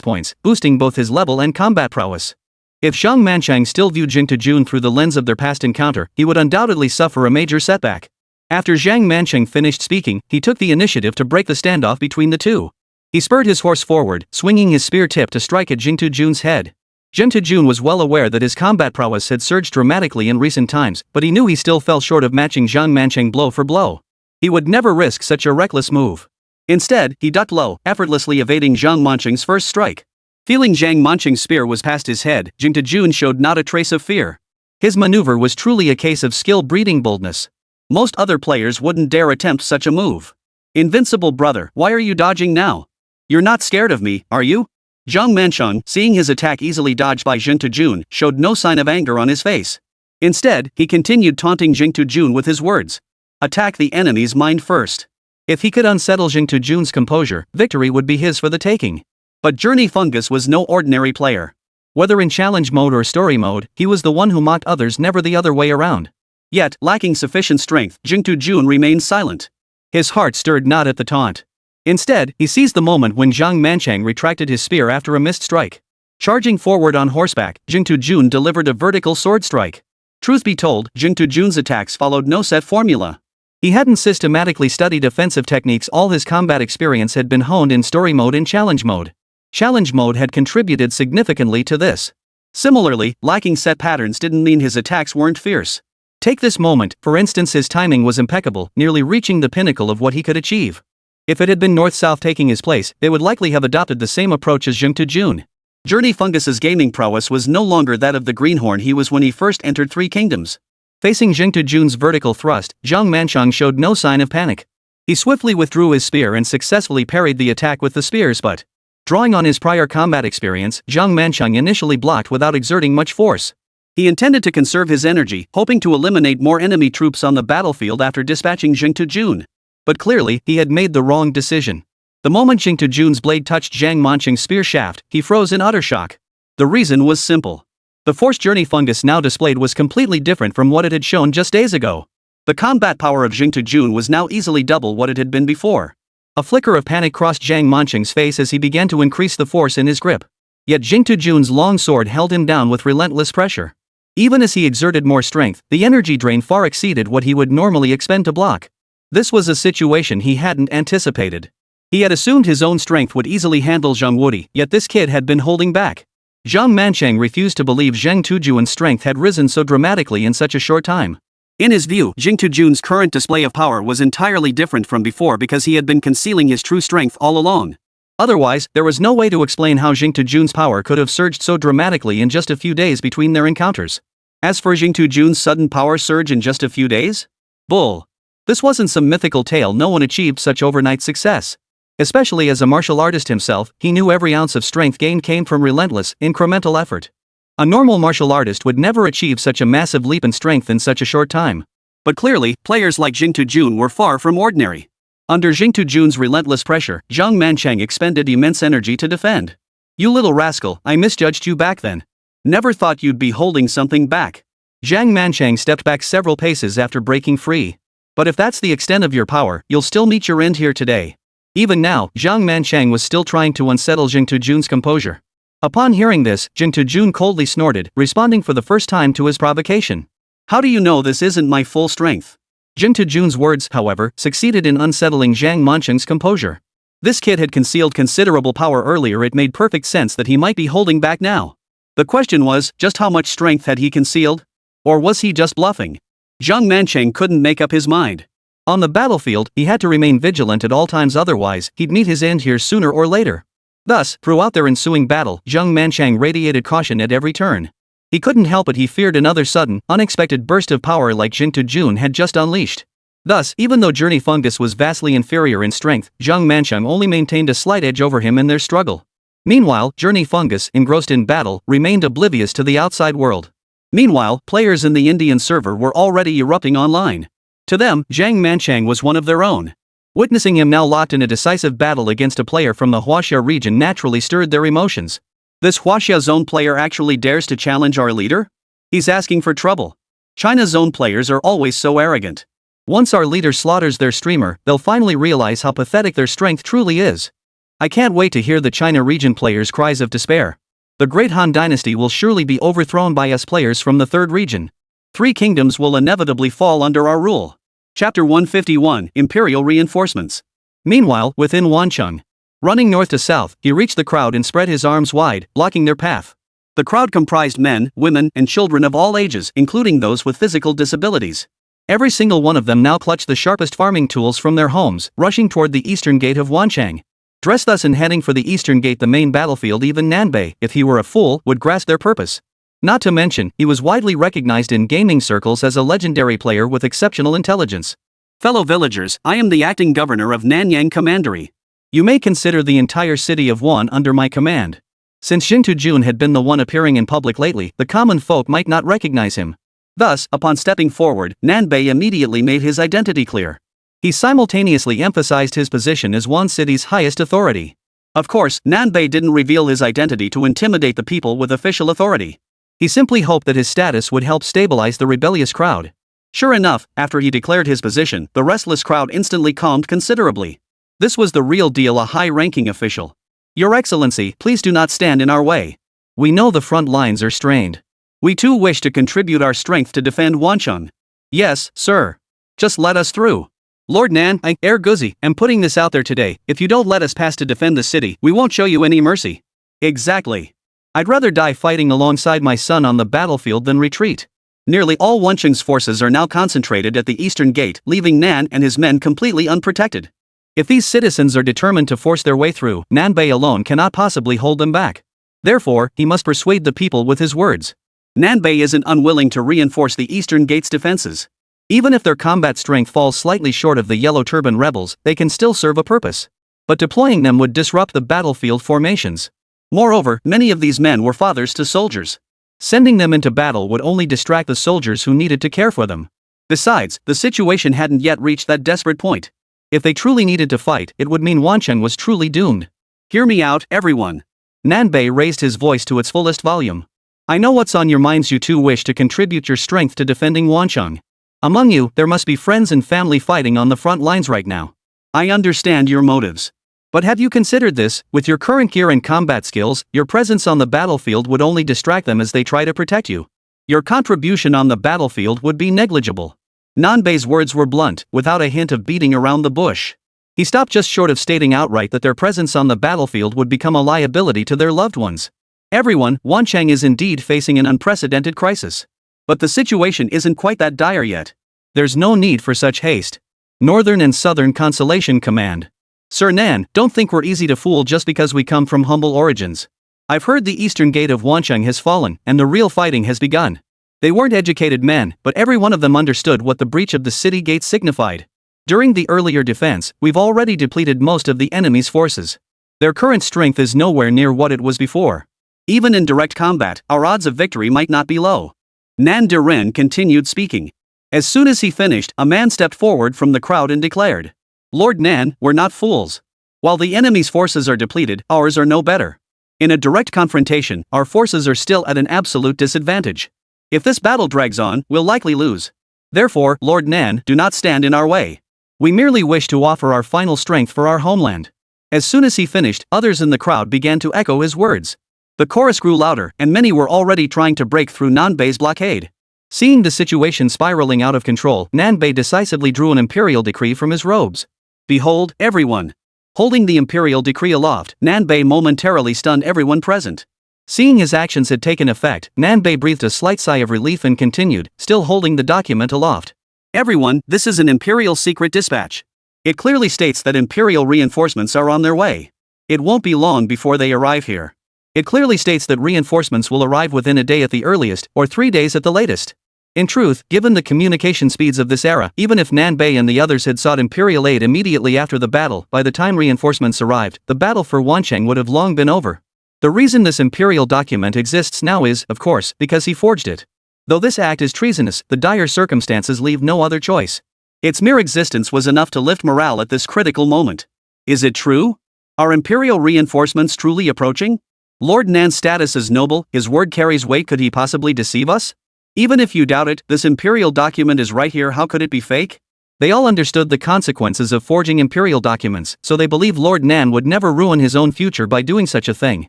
points, boosting both his level and combat prowess. If Zhang Manchang still viewed Jing Tujun through the lens of their past encounter, he would undoubtedly suffer a major setback. After Zhang Manchang finished speaking, he took the initiative to break the standoff between the two. He spurred his horse forward, swinging his spear tip to strike at Jing Tujun's head. Jing Tujun was well aware that his combat prowess had surged dramatically in recent times, but he knew he still fell short of matching Zhang Manchang blow for blow. He would never risk such a reckless move. Instead, he ducked low, effortlessly evading Zhang Manchang's first strike. Feeling Zhang Manchang's spear was past his head, Jing Tujun showed not a trace of fear. His maneuver was truly a case of skill breeding boldness. Most other players wouldn't dare attempt such a move. "Invincible brother, why are you dodging now? You're not scared of me, are you?" Zhang Manchang, seeing his attack easily dodged by Jing Tujun, showed no sign of anger on his face. Instead, he continued taunting Jing Tujun with his words. "Attack the enemy's mind first." If he could unsettle Jing Tujun's composure, victory would be his for the taking. But Journey Fungus was no ordinary player. Whether in challenge mode or story mode, he was the one who mocked others, never the other way around. Yet, lacking sufficient strength, Jing Tujun remained silent. His heart stirred not at the taunt. Instead, he seized the moment when Zhang Manchang retracted his spear after a missed strike. Charging forward on horseback, Jing Tujun delivered a vertical sword strike. Truth be told, Jing Tujun's attacks followed no set formula. He hadn't systematically studied offensive techniques. All his combat experience had been honed in story mode and challenge mode. Challenge mode had contributed significantly to this. Similarly, lacking set patterns didn't mean his attacks weren't fierce. Take this moment, for instance, his timing was impeccable, nearly reaching the pinnacle of what he could achieve. If it had been North-South taking his place, they would likely have adopted the same approach as Jing Tujun. Journey Fungus's gaming prowess was no longer that of the greenhorn he was when he first entered Three Kingdoms. Facing Jing Tujun's vertical thrust, Zhang Manchang showed no sign of panic. He swiftly withdrew his spear and successfully parried the attack with the spear's butt. Drawing on his prior combat experience, Zhang Manchang initially blocked without exerting much force. He intended to conserve his energy, hoping to eliminate more enemy troops on the battlefield after dispatching Jing Tujun. But clearly, he had made the wrong decision. The moment Jing Tujun's blade touched Zhang Manchang's spear shaft, he froze in utter shock. The reason was simple. The force Journey Fungus now displayed was completely different from what it had shown just days ago. The combat power of Jing Tujun was now easily double what it had been before. A flicker of panic crossed Zhang Mancheng's face as he began to increase the force in his grip. Yet Jing Tujun's long sword held him down with relentless pressure. Even as he exerted more strength, the energy drain far exceeded what he would normally expend to block. This was a situation he hadn't anticipated. He had assumed his own strength would easily handle Zhang Wudi, yet this kid had been holding back. Zhang Mancheng refused to believe Zheng Tujun's strength had risen so dramatically in such a short time. In his view, Jing Tujun's current display of power was entirely different from before because he had been concealing his true strength all along. Otherwise, there was no way to explain how Jing Tujun's power could have surged so dramatically in just a few days between their encounters. As for Jing Tujun's sudden power surge in just a few days? Bull. This wasn't some mythical tale. No one achieved such overnight success. Especially as a martial artist himself, he knew every ounce of strength gained came from relentless, incremental effort. A normal martial artist would never achieve such a massive leap in strength in such a short time. But clearly, players like Jing Tujun were far from ordinary. Under Jing Tujun's relentless pressure, Zhang Mancheng expended immense energy to defend. "You little rascal, I misjudged you back then. Never thought you'd be holding something back." Zhang Mancheng stepped back several paces after breaking free. "But if that's the extent of your power, you'll still meet your end here today." Even now, Zhang Mancheng was still trying to unsettle Jing Tujun's composure. Upon hearing this, Jing Tujun coldly snorted, responding for the first time to his provocation. "How do you know this isn't my full strength?" Jing Tujun's words, however, succeeded in unsettling Zhang Mancheng's composure. This kid had concealed considerable power earlier. It made perfect sense that he might be holding back now. The question was, just how much strength had he concealed? Or was he just bluffing? Zhang Mancheng couldn't make up his mind. On the battlefield, he had to remain vigilant at all times, otherwise, he'd meet his end here sooner or later. Thus, throughout their ensuing battle, Zhang Mancheng radiated caution at every turn. He couldn't help it. He feared another sudden, unexpected burst of power like Jing Tujun had just unleashed. Thus, even though Journey Fungus was vastly inferior in strength, Zhang Mancheng only maintained a slight edge over him in their struggle. Meanwhile, Journey Fungus, engrossed in battle, remained oblivious to the outside world. Meanwhile, players in the Indian server were already erupting online. To them, Zhang Mancheng was one of their own. Witnessing him now locked in a decisive battle against a player from the Huaxia region naturally stirred their emotions. This Huaxia zone player actually dares to challenge our leader? He's asking for trouble. China zone players are always so arrogant. Once our leader slaughters their streamer, they'll finally realize how pathetic their strength truly is. I can't wait to hear the China region players' cries of despair. The Great Han Dynasty will surely be overthrown by us players from the third region. 3 kingdoms will inevitably fall under our rule. Chapter 151, Imperial Reinforcements. Meanwhile, within Wancheng, running north to south, he reached the crowd and spread his arms wide, blocking their path. The crowd comprised men, women, and children of all ages, including those with physical disabilities. Every single one of them now clutched the sharpest farming tools from their homes, rushing toward the eastern gate of Wancheng. Dressed thus and heading for the eastern gate, the main battlefield, even Nanbei, if he were a fool, would grasp their purpose. Not to mention, he was widely recognized in gaming circles as a legendary player with exceptional intelligence. Fellow villagers, I am the acting governor of Nanyang Commandery. You may consider the entire city of Wan under my command. Since Jing Tujun had been the one appearing in public lately, the common folk might not recognize him. Thus, upon stepping forward, Nanbei immediately made his identity clear. He simultaneously emphasized his position as Wan City's highest authority. Of course, Nanbei didn't reveal his identity to intimidate the people with official authority. He simply hoped that his status would help stabilize the rebellious crowd. Sure enough, after he declared his position, the restless crowd instantly calmed considerably. This was the real deal, a high-ranking official. Your Excellency, please do not stand in our way. We know the front lines are strained. We too wish to contribute our strength to defend Wancheng. Yes, sir. Just let us through. Lord Nan, I, Guzi, am putting this out there today. If you don't let us pass to defend the city, we won't show you any mercy. Exactly. I'd rather die fighting alongside my son on the battlefield than retreat. Nearly all Wancheng's forces are now concentrated at the eastern gate, leaving Nan and his men completely unprotected. If these citizens are determined to force their way through, Nanbei alone cannot possibly hold them back. Therefore, he must persuade the people with his words. Nanbei isn't unwilling to reinforce the eastern gate's defenses. Even if their combat strength falls slightly short of the Yellow Turban rebels, they can still serve a purpose. But deploying them would disrupt the battlefield formations. Moreover, many of these men were fathers to soldiers. Sending them into battle would only distract the soldiers who needed to care for them. Besides, the situation hadn't yet reached that desperate point. If they truly needed to fight, it would mean Wancheng was truly doomed. Hear me out, everyone. Nanbei raised his voice to its fullest volume. I know what's on your minds. You too wish to contribute your strength to defending Wancheng. Among you, there must be friends and family fighting on the front lines right now. I understand your motives. But have you considered this? With your current gear and combat skills, your presence on the battlefield would only distract them as they try to protect you. Your contribution on the battlefield would be negligible. Nanbei's words were blunt, without a hint of beating around the bush. He stopped just short of stating outright that their presence on the battlefield would become a liability to their loved ones. Everyone, Wancheng is indeed facing an unprecedented crisis. But the situation isn't quite that dire yet. There's no need for such haste. Northern and Southern Consolation Command. Sir Nan, don't think we're easy to fool just because we come from humble origins. I've heard the eastern gate of Wancheng has fallen, and the real fighting has begun. They weren't educated men, but every one of them understood what the breach of the city gate signified. During the earlier defense, we've already depleted most of the enemy's forces. Their current strength is nowhere near what it was before. Even in direct combat, our odds of victory might not be low. Nan Diren continued speaking. As soon as he finished, a man stepped forward from the crowd and declared, Lord Nan, we're not fools. While the enemy's forces are depleted, ours are no better. In a direct confrontation, our forces are still at an absolute disadvantage. If this battle drags on, we'll likely lose. Therefore, Lord Nan, do not stand in our way. We merely wish to offer our final strength for our homeland. As soon as he finished, others in the crowd began to echo his words. The chorus grew louder, and many were already trying to break through Nanbei's blockade. Seeing the situation spiraling out of control, Nanbei decisively drew an imperial decree from his robes. Behold, everyone. Holding the imperial decree aloft, Nanbei momentarily stunned everyone present. Seeing his actions had taken effect, Nanbei breathed a slight sigh of relief and continued, still holding the document aloft. Everyone, this is an imperial secret dispatch. It clearly states that imperial reinforcements are on their way. It won't be long before they arrive here. It clearly states that reinforcements will arrive within a day at the earliest, or 3 days at the latest. In truth, given the communication speeds of this era, even if Nanbei and the others had sought imperial aid immediately after the battle, by the time reinforcements arrived, the battle for Wancheng would have long been over. The reason this imperial document exists now is, of course, because he forged it. Though this act is treasonous, the dire circumstances leave no other choice. Its mere existence was enough to lift morale at this critical moment. Is it true? Are imperial reinforcements truly approaching? Lord Nan's status is noble, his word carries weight. Could he possibly deceive us? Even if you doubt it, this imperial document is right here. How could it be fake? They all understood the consequences of forging imperial documents, so they believe Lord Nan would never ruin his own future by doing such a thing.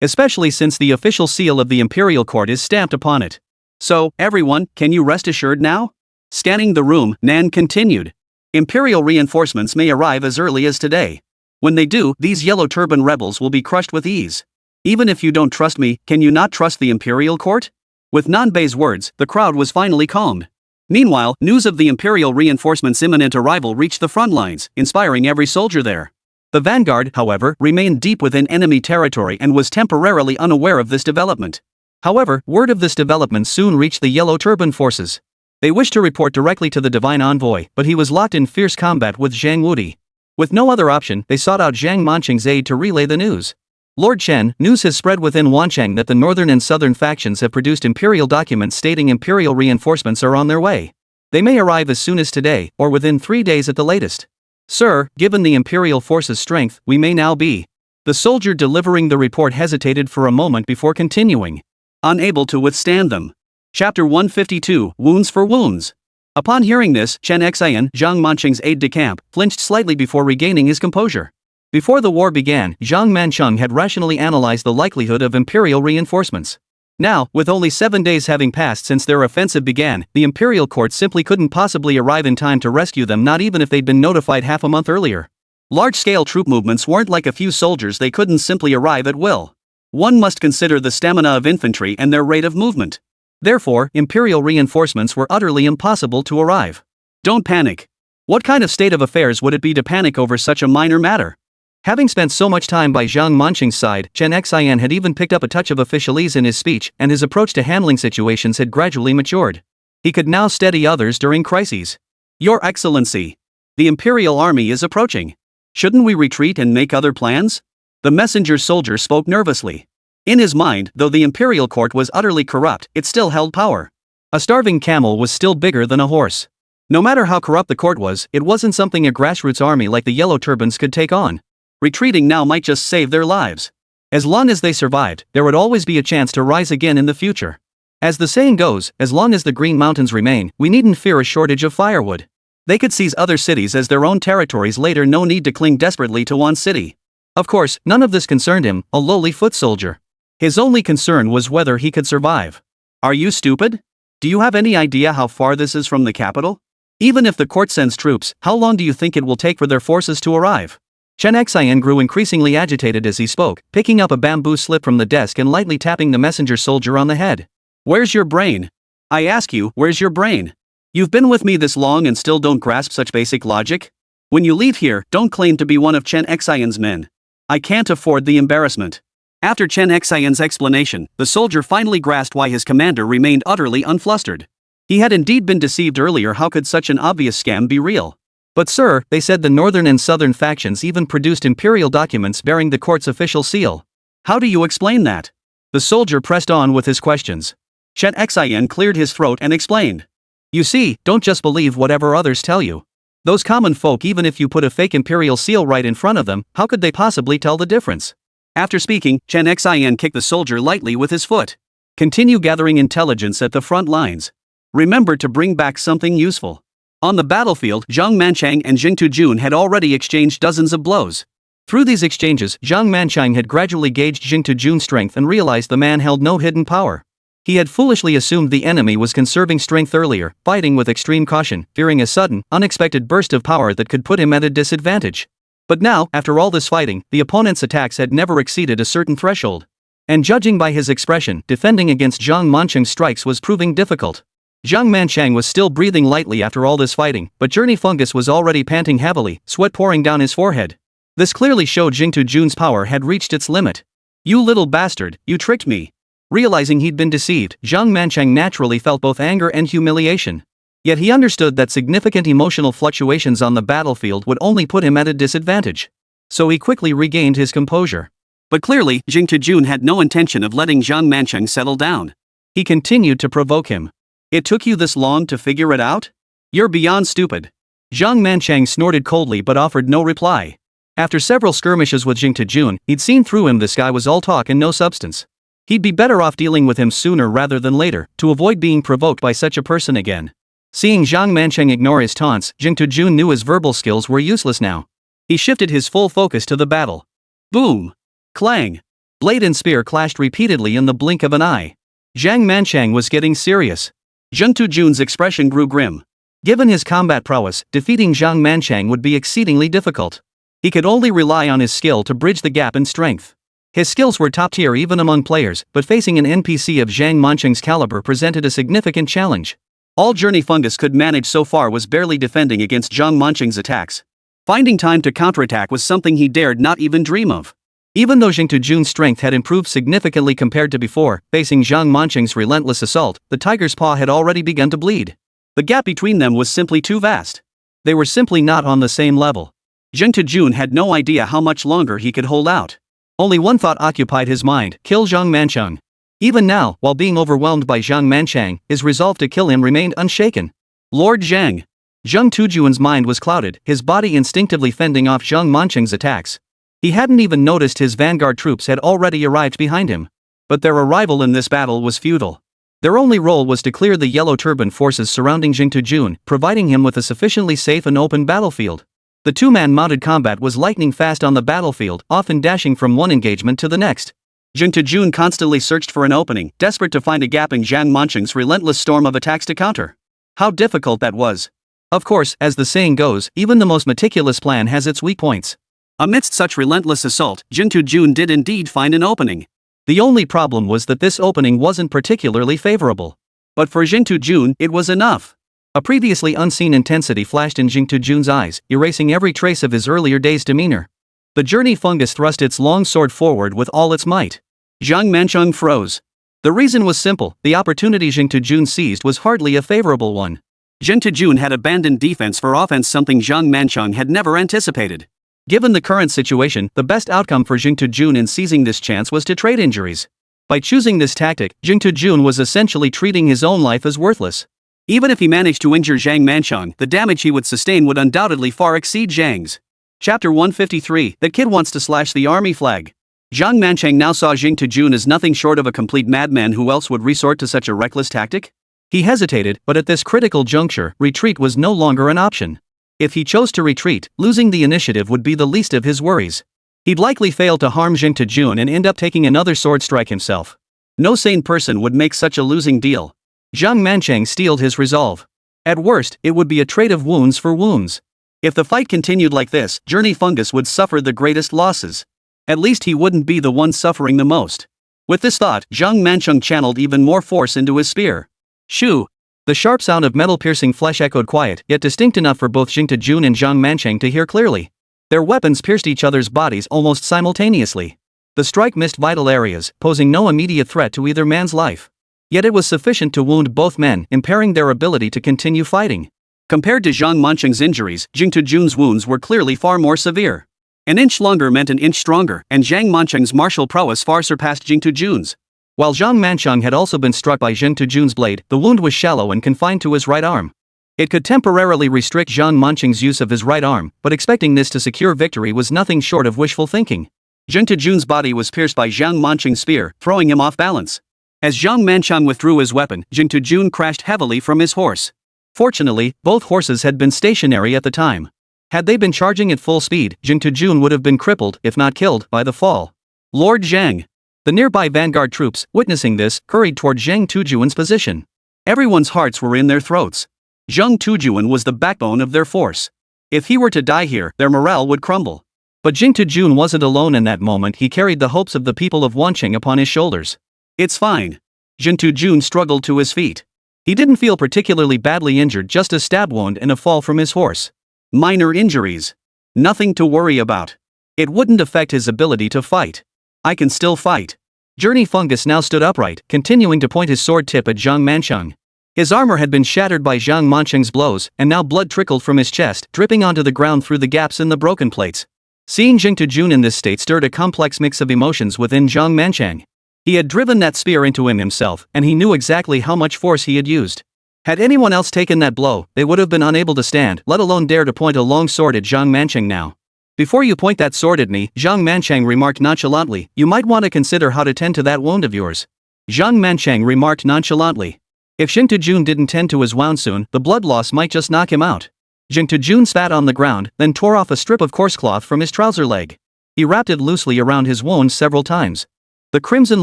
Especially since the official seal of the imperial court is stamped upon it. So, everyone, can you rest assured now? Scanning the room, Nan continued. Imperial reinforcements may arrive as early as today. When they do, these Yellow Turban rebels will be crushed with ease. Even if you don't trust me, can you not trust the imperial court? With Nanbei's words, the crowd was finally calmed. Meanwhile, news of the imperial reinforcements' imminent arrival reached the front lines, inspiring every soldier there. The vanguard, however, remained deep within enemy territory and was temporarily unaware of this development. However, word of this development soon reached the Yellow Turban forces. They wished to report directly to the Divine Envoy, but he was locked in fierce combat with Zhang Wudi. With no other option, they sought out Zhang Mancheng's aid to relay the news. Lord Chen, news has spread within Wancheng that the northern and southern factions have produced imperial documents stating imperial reinforcements are on their way. They may arrive as soon as today, or within 3 days at the latest. Sir, given the imperial forces' strength, we may now be. The soldier delivering the report hesitated for a moment before continuing. Unable to withstand them. Chapter 152, Wounds for Wounds. Upon hearing this, Chen Xian, Zhang Mancheng's aide-de-camp, flinched slightly before regaining his composure. Before the war began, Zhang Mancheng had rationally analyzed the likelihood of imperial reinforcements. Now, with only 7 days having passed since their offensive began, the imperial court simply couldn't possibly arrive in time to rescue them, not even if they'd been notified half a month earlier. Large-scale troop movements weren't like a few soldiers, they couldn't simply arrive at will. One must consider the stamina of infantry and their rate of movement. Therefore, imperial reinforcements were utterly impossible to arrive. Don't panic. What kind of state of affairs would it be to panic over such a minor matter? Having spent so much time by Zhang Mancheng's side, Chen Xian had even picked up a touch of officialese in his speech, and his approach to handling situations had gradually matured. He could now steady others during crises. Your Excellency, the Imperial Army is approaching. Shouldn't we retreat and make other plans? The messenger soldier spoke nervously. In his mind, though the Imperial court was utterly corrupt, it still held power. A starving camel was still bigger than a horse. No matter how corrupt the court was, it wasn't something a grassroots army like the Yellow Turbans could take on. Retreating now might just save their lives. As long as they survived, there would always be a chance to rise again in the future. As the saying goes, as long as the Green Mountains remain, we needn't fear a shortage of firewood. They could seize other cities as their own territories later, no need to cling desperately to one city. Of course, none of this concerned him, a lowly foot soldier. His only concern was whether he could survive. Are you stupid? Do you have any idea how far this is from the capital? Even if the court sends troops, how long do you think it will take for their forces to arrive? Chen Xian grew increasingly agitated as he spoke, picking up a bamboo slip from the desk and lightly tapping the messenger soldier on the head. Where's your brain? I ask you, where's your brain? You've been with me this long and still don't grasp such basic logic? When you leave here, don't claim to be one of Chen Xian's men. I can't afford the embarrassment. After Chen Xian's explanation, the soldier finally grasped why his commander remained utterly unflustered. He had indeed been deceived earlier. How could such an obvious scam be real? But sir, they said the northern and southern factions even produced imperial documents bearing the court's official seal. How do you explain that? The soldier pressed on with his questions. Chen Xian cleared his throat and explained. You see, don't just believe whatever others tell you. Those common folk, even if you put a fake imperial seal right in front of them, how could they possibly tell the difference? After speaking, Chen Xian kicked the soldier lightly with his foot. Continue gathering intelligence at the front lines. Remember to bring back something useful. On the battlefield, Zhang Manchang and Jing Tujun had already exchanged dozens of blows. Through these exchanges, Zhang Manchang had gradually gauged Jing Tujun's strength and realized the man held no hidden power. He had foolishly assumed the enemy was conserving strength earlier, fighting with extreme caution, fearing a sudden, unexpected burst of power that could put him at a disadvantage. But now, after all this fighting, the opponent's attacks had never exceeded a certain threshold. And judging by his expression, defending against Zhang Manchang's strikes was proving difficult. Zhang Manchang was still breathing lightly after all this fighting, but Journey Fungus was already panting heavily, sweat pouring down his forehead. This clearly showed Jing Tujun's power had reached its limit. You little bastard, you tricked me. Realizing he'd been deceived, Zhang Manchang naturally felt both anger and humiliation. Yet he understood that significant emotional fluctuations on the battlefield would only put him at a disadvantage. So he quickly regained his composure. But clearly, Jing Tujun had no intention of letting Zhang Manchang settle down. He continued to provoke him. It took you this long to figure it out? You're beyond stupid. Zhang Manchang snorted coldly but offered no reply. After several skirmishes with Jing Tujun, he'd seen through him. This guy was all talk and no substance. He'd be better off dealing with him sooner rather than later, to avoid being provoked by such a person again. Seeing Zhang Manchang ignore his taunts, Jing Tujun knew his verbal skills were useless now. He shifted his full focus to the battle. Boom! Clang! Blade and spear clashed repeatedly in the blink of an eye. Zhang Manchang was getting serious. Jing Tujun's expression grew grim. Given his combat prowess, defeating Zhang Manchang would be exceedingly difficult. He could only rely on his skill to bridge the gap in strength. His skills were top tier even among players, but facing an NPC of Zhang Manchang's caliber presented a significant challenge. All Journey Fungus could manage so far was barely defending against Zhang Manchang's attacks. Finding time to counterattack was something he dared not even dream of. Even though Jing Tujun's strength had improved significantly compared to before, facing Zhang Manchang's relentless assault, the tiger's paw had already begun to bleed. The gap between them was simply too vast. They were simply not on the same level. Jing Tujun had no idea how much longer he could hold out. Only one thought occupied his mind: kill Zhang Manchang. Even now, while being overwhelmed by Zhang Manchang, his resolve to kill him remained unshaken. Lord Zhang. Jing Tujun's mind was clouded, his body instinctively fending off Zhang Manchang's attacks. He hadn't even noticed his vanguard troops had already arrived behind him. But their arrival in this battle was futile. Their only role was to clear the Yellow Turban forces surrounding Jing Tujun, providing him with a sufficiently safe and open battlefield. The two-man mounted combat was lightning fast on the battlefield, often dashing from one engagement to the next. Jing Tujun constantly searched for an opening, desperate to find a gap in Zhang Manchang's relentless storm of attacks to counter. How difficult that was. Of course, as the saying goes, even the most meticulous plan has its weak points. Amidst such relentless assault, Jing Tujun did indeed find an opening. The only problem was that this opening wasn't particularly favorable. But for Jing Tujun, it was enough. A previously unseen intensity flashed in Jing Tujun's eyes, erasing every trace of his earlier day's demeanor. The Journey Fungus thrust its long sword forward with all its might. Zhang Manchang froze. The reason was simple: the opportunity Jing Tujun seized was hardly a favorable one. Jing Tujun had abandoned defense for offense, something Zhang Manchang had never anticipated. Given the current situation, the best outcome for Jing Tujun in seizing this chance was to trade injuries. By choosing this tactic, Jing Tujun was essentially treating his own life as worthless. Even if he managed to injure Zhang Manchang, the damage he would sustain would undoubtedly far exceed Zhang's. Chapter 153, That Kid Wants to Slash the Army Flag. Zhang Manchang now saw Jing Tujun as nothing short of a complete madman. Who else would resort to such a reckless tactic? He hesitated, but at this critical juncture, retreat was no longer an option. If he chose to retreat, losing the initiative would be the least of his worries. He'd likely fail to harm Jing Tejun and end up taking another sword strike himself. No sane person would make such a losing deal. Jiang Manchang steeled his resolve. At worst, it would be a trade of wounds for wounds. If the fight continued like this, Journey Fungus would suffer the greatest losses. At least he wouldn't be the one suffering the most. With this thought, Jiang Manchang channeled even more force into his spear. Shoo! The sharp sound of metal-piercing flesh echoed quiet, yet distinct enough for both Jing Tejun and Jiang Manchang to hear clearly. Their weapons pierced each other's bodies almost simultaneously. The strike missed vital areas, posing no immediate threat to either man's life. Yet it was sufficient to wound both men, impairing their ability to continue fighting. Compared to Jiang Manchang's injuries, Jing Tejun's wounds were clearly far more severe. An inch longer meant an inch stronger, and Jiang Manchang's martial prowess far surpassed Jing Tejun's. While Jiang Manchang had also been struck by Jing Tejun's blade, the wound was shallow and confined to his right arm. It could temporarily restrict Jiang Manchang's use of his right arm, but expecting this to secure victory was nothing short of wishful thinking. Jing Tejun's body was pierced by Jiang Manchang's spear, throwing him off balance. As Jiang Manchang withdrew his weapon, Jing Tejun crashed heavily from his horse. Fortunately, both horses had been stationary at the time. Had they been charging at full speed, Jing Tejun would have been crippled, if not killed, by the fall. Lord Zhang. The nearby vanguard troops, witnessing this, hurried toward Zhang Tujuan's position. Everyone's hearts were in their throats. Zhang Tujuan was the backbone of their force. If he were to die here, their morale would crumble. But Jing Tejun wasn't alone in that moment. He carried the hopes of the people of Wanqing upon his shoulders. It's fine. Jing Tejun struggled to his feet. He didn't feel particularly badly injured, just a stab wound and a fall from his horse. Minor injuries. Nothing to worry about. It wouldn't affect his ability to fight. I can still fight. Journey Fungus now stood upright, continuing to point his sword tip at Jiang Manchang. His armor had been shattered by Jiang Manchang's blows, and now blood trickled from his chest, dripping onto the ground through the gaps in the broken plates. Seeing Jing Tejun in this state stirred a complex mix of emotions within Jiang Manchang. He had driven that spear into him himself, and he knew exactly how much force he had used. Had anyone else taken that blow, they would have been unable to stand, let alone dare to point a long sword at Jiang Manchang now. Before you point that sword at me, Jiang Manchang remarked nonchalantly, you might want to consider how to tend to that wound of yours. Jiang Manchang remarked nonchalantly. If Jing Tejun didn't tend to his wound soon, the blood loss might just knock him out. Jing Tejun spat on the ground, then tore off a strip of coarse cloth from his trouser leg. He wrapped it loosely around his wound several times. The crimson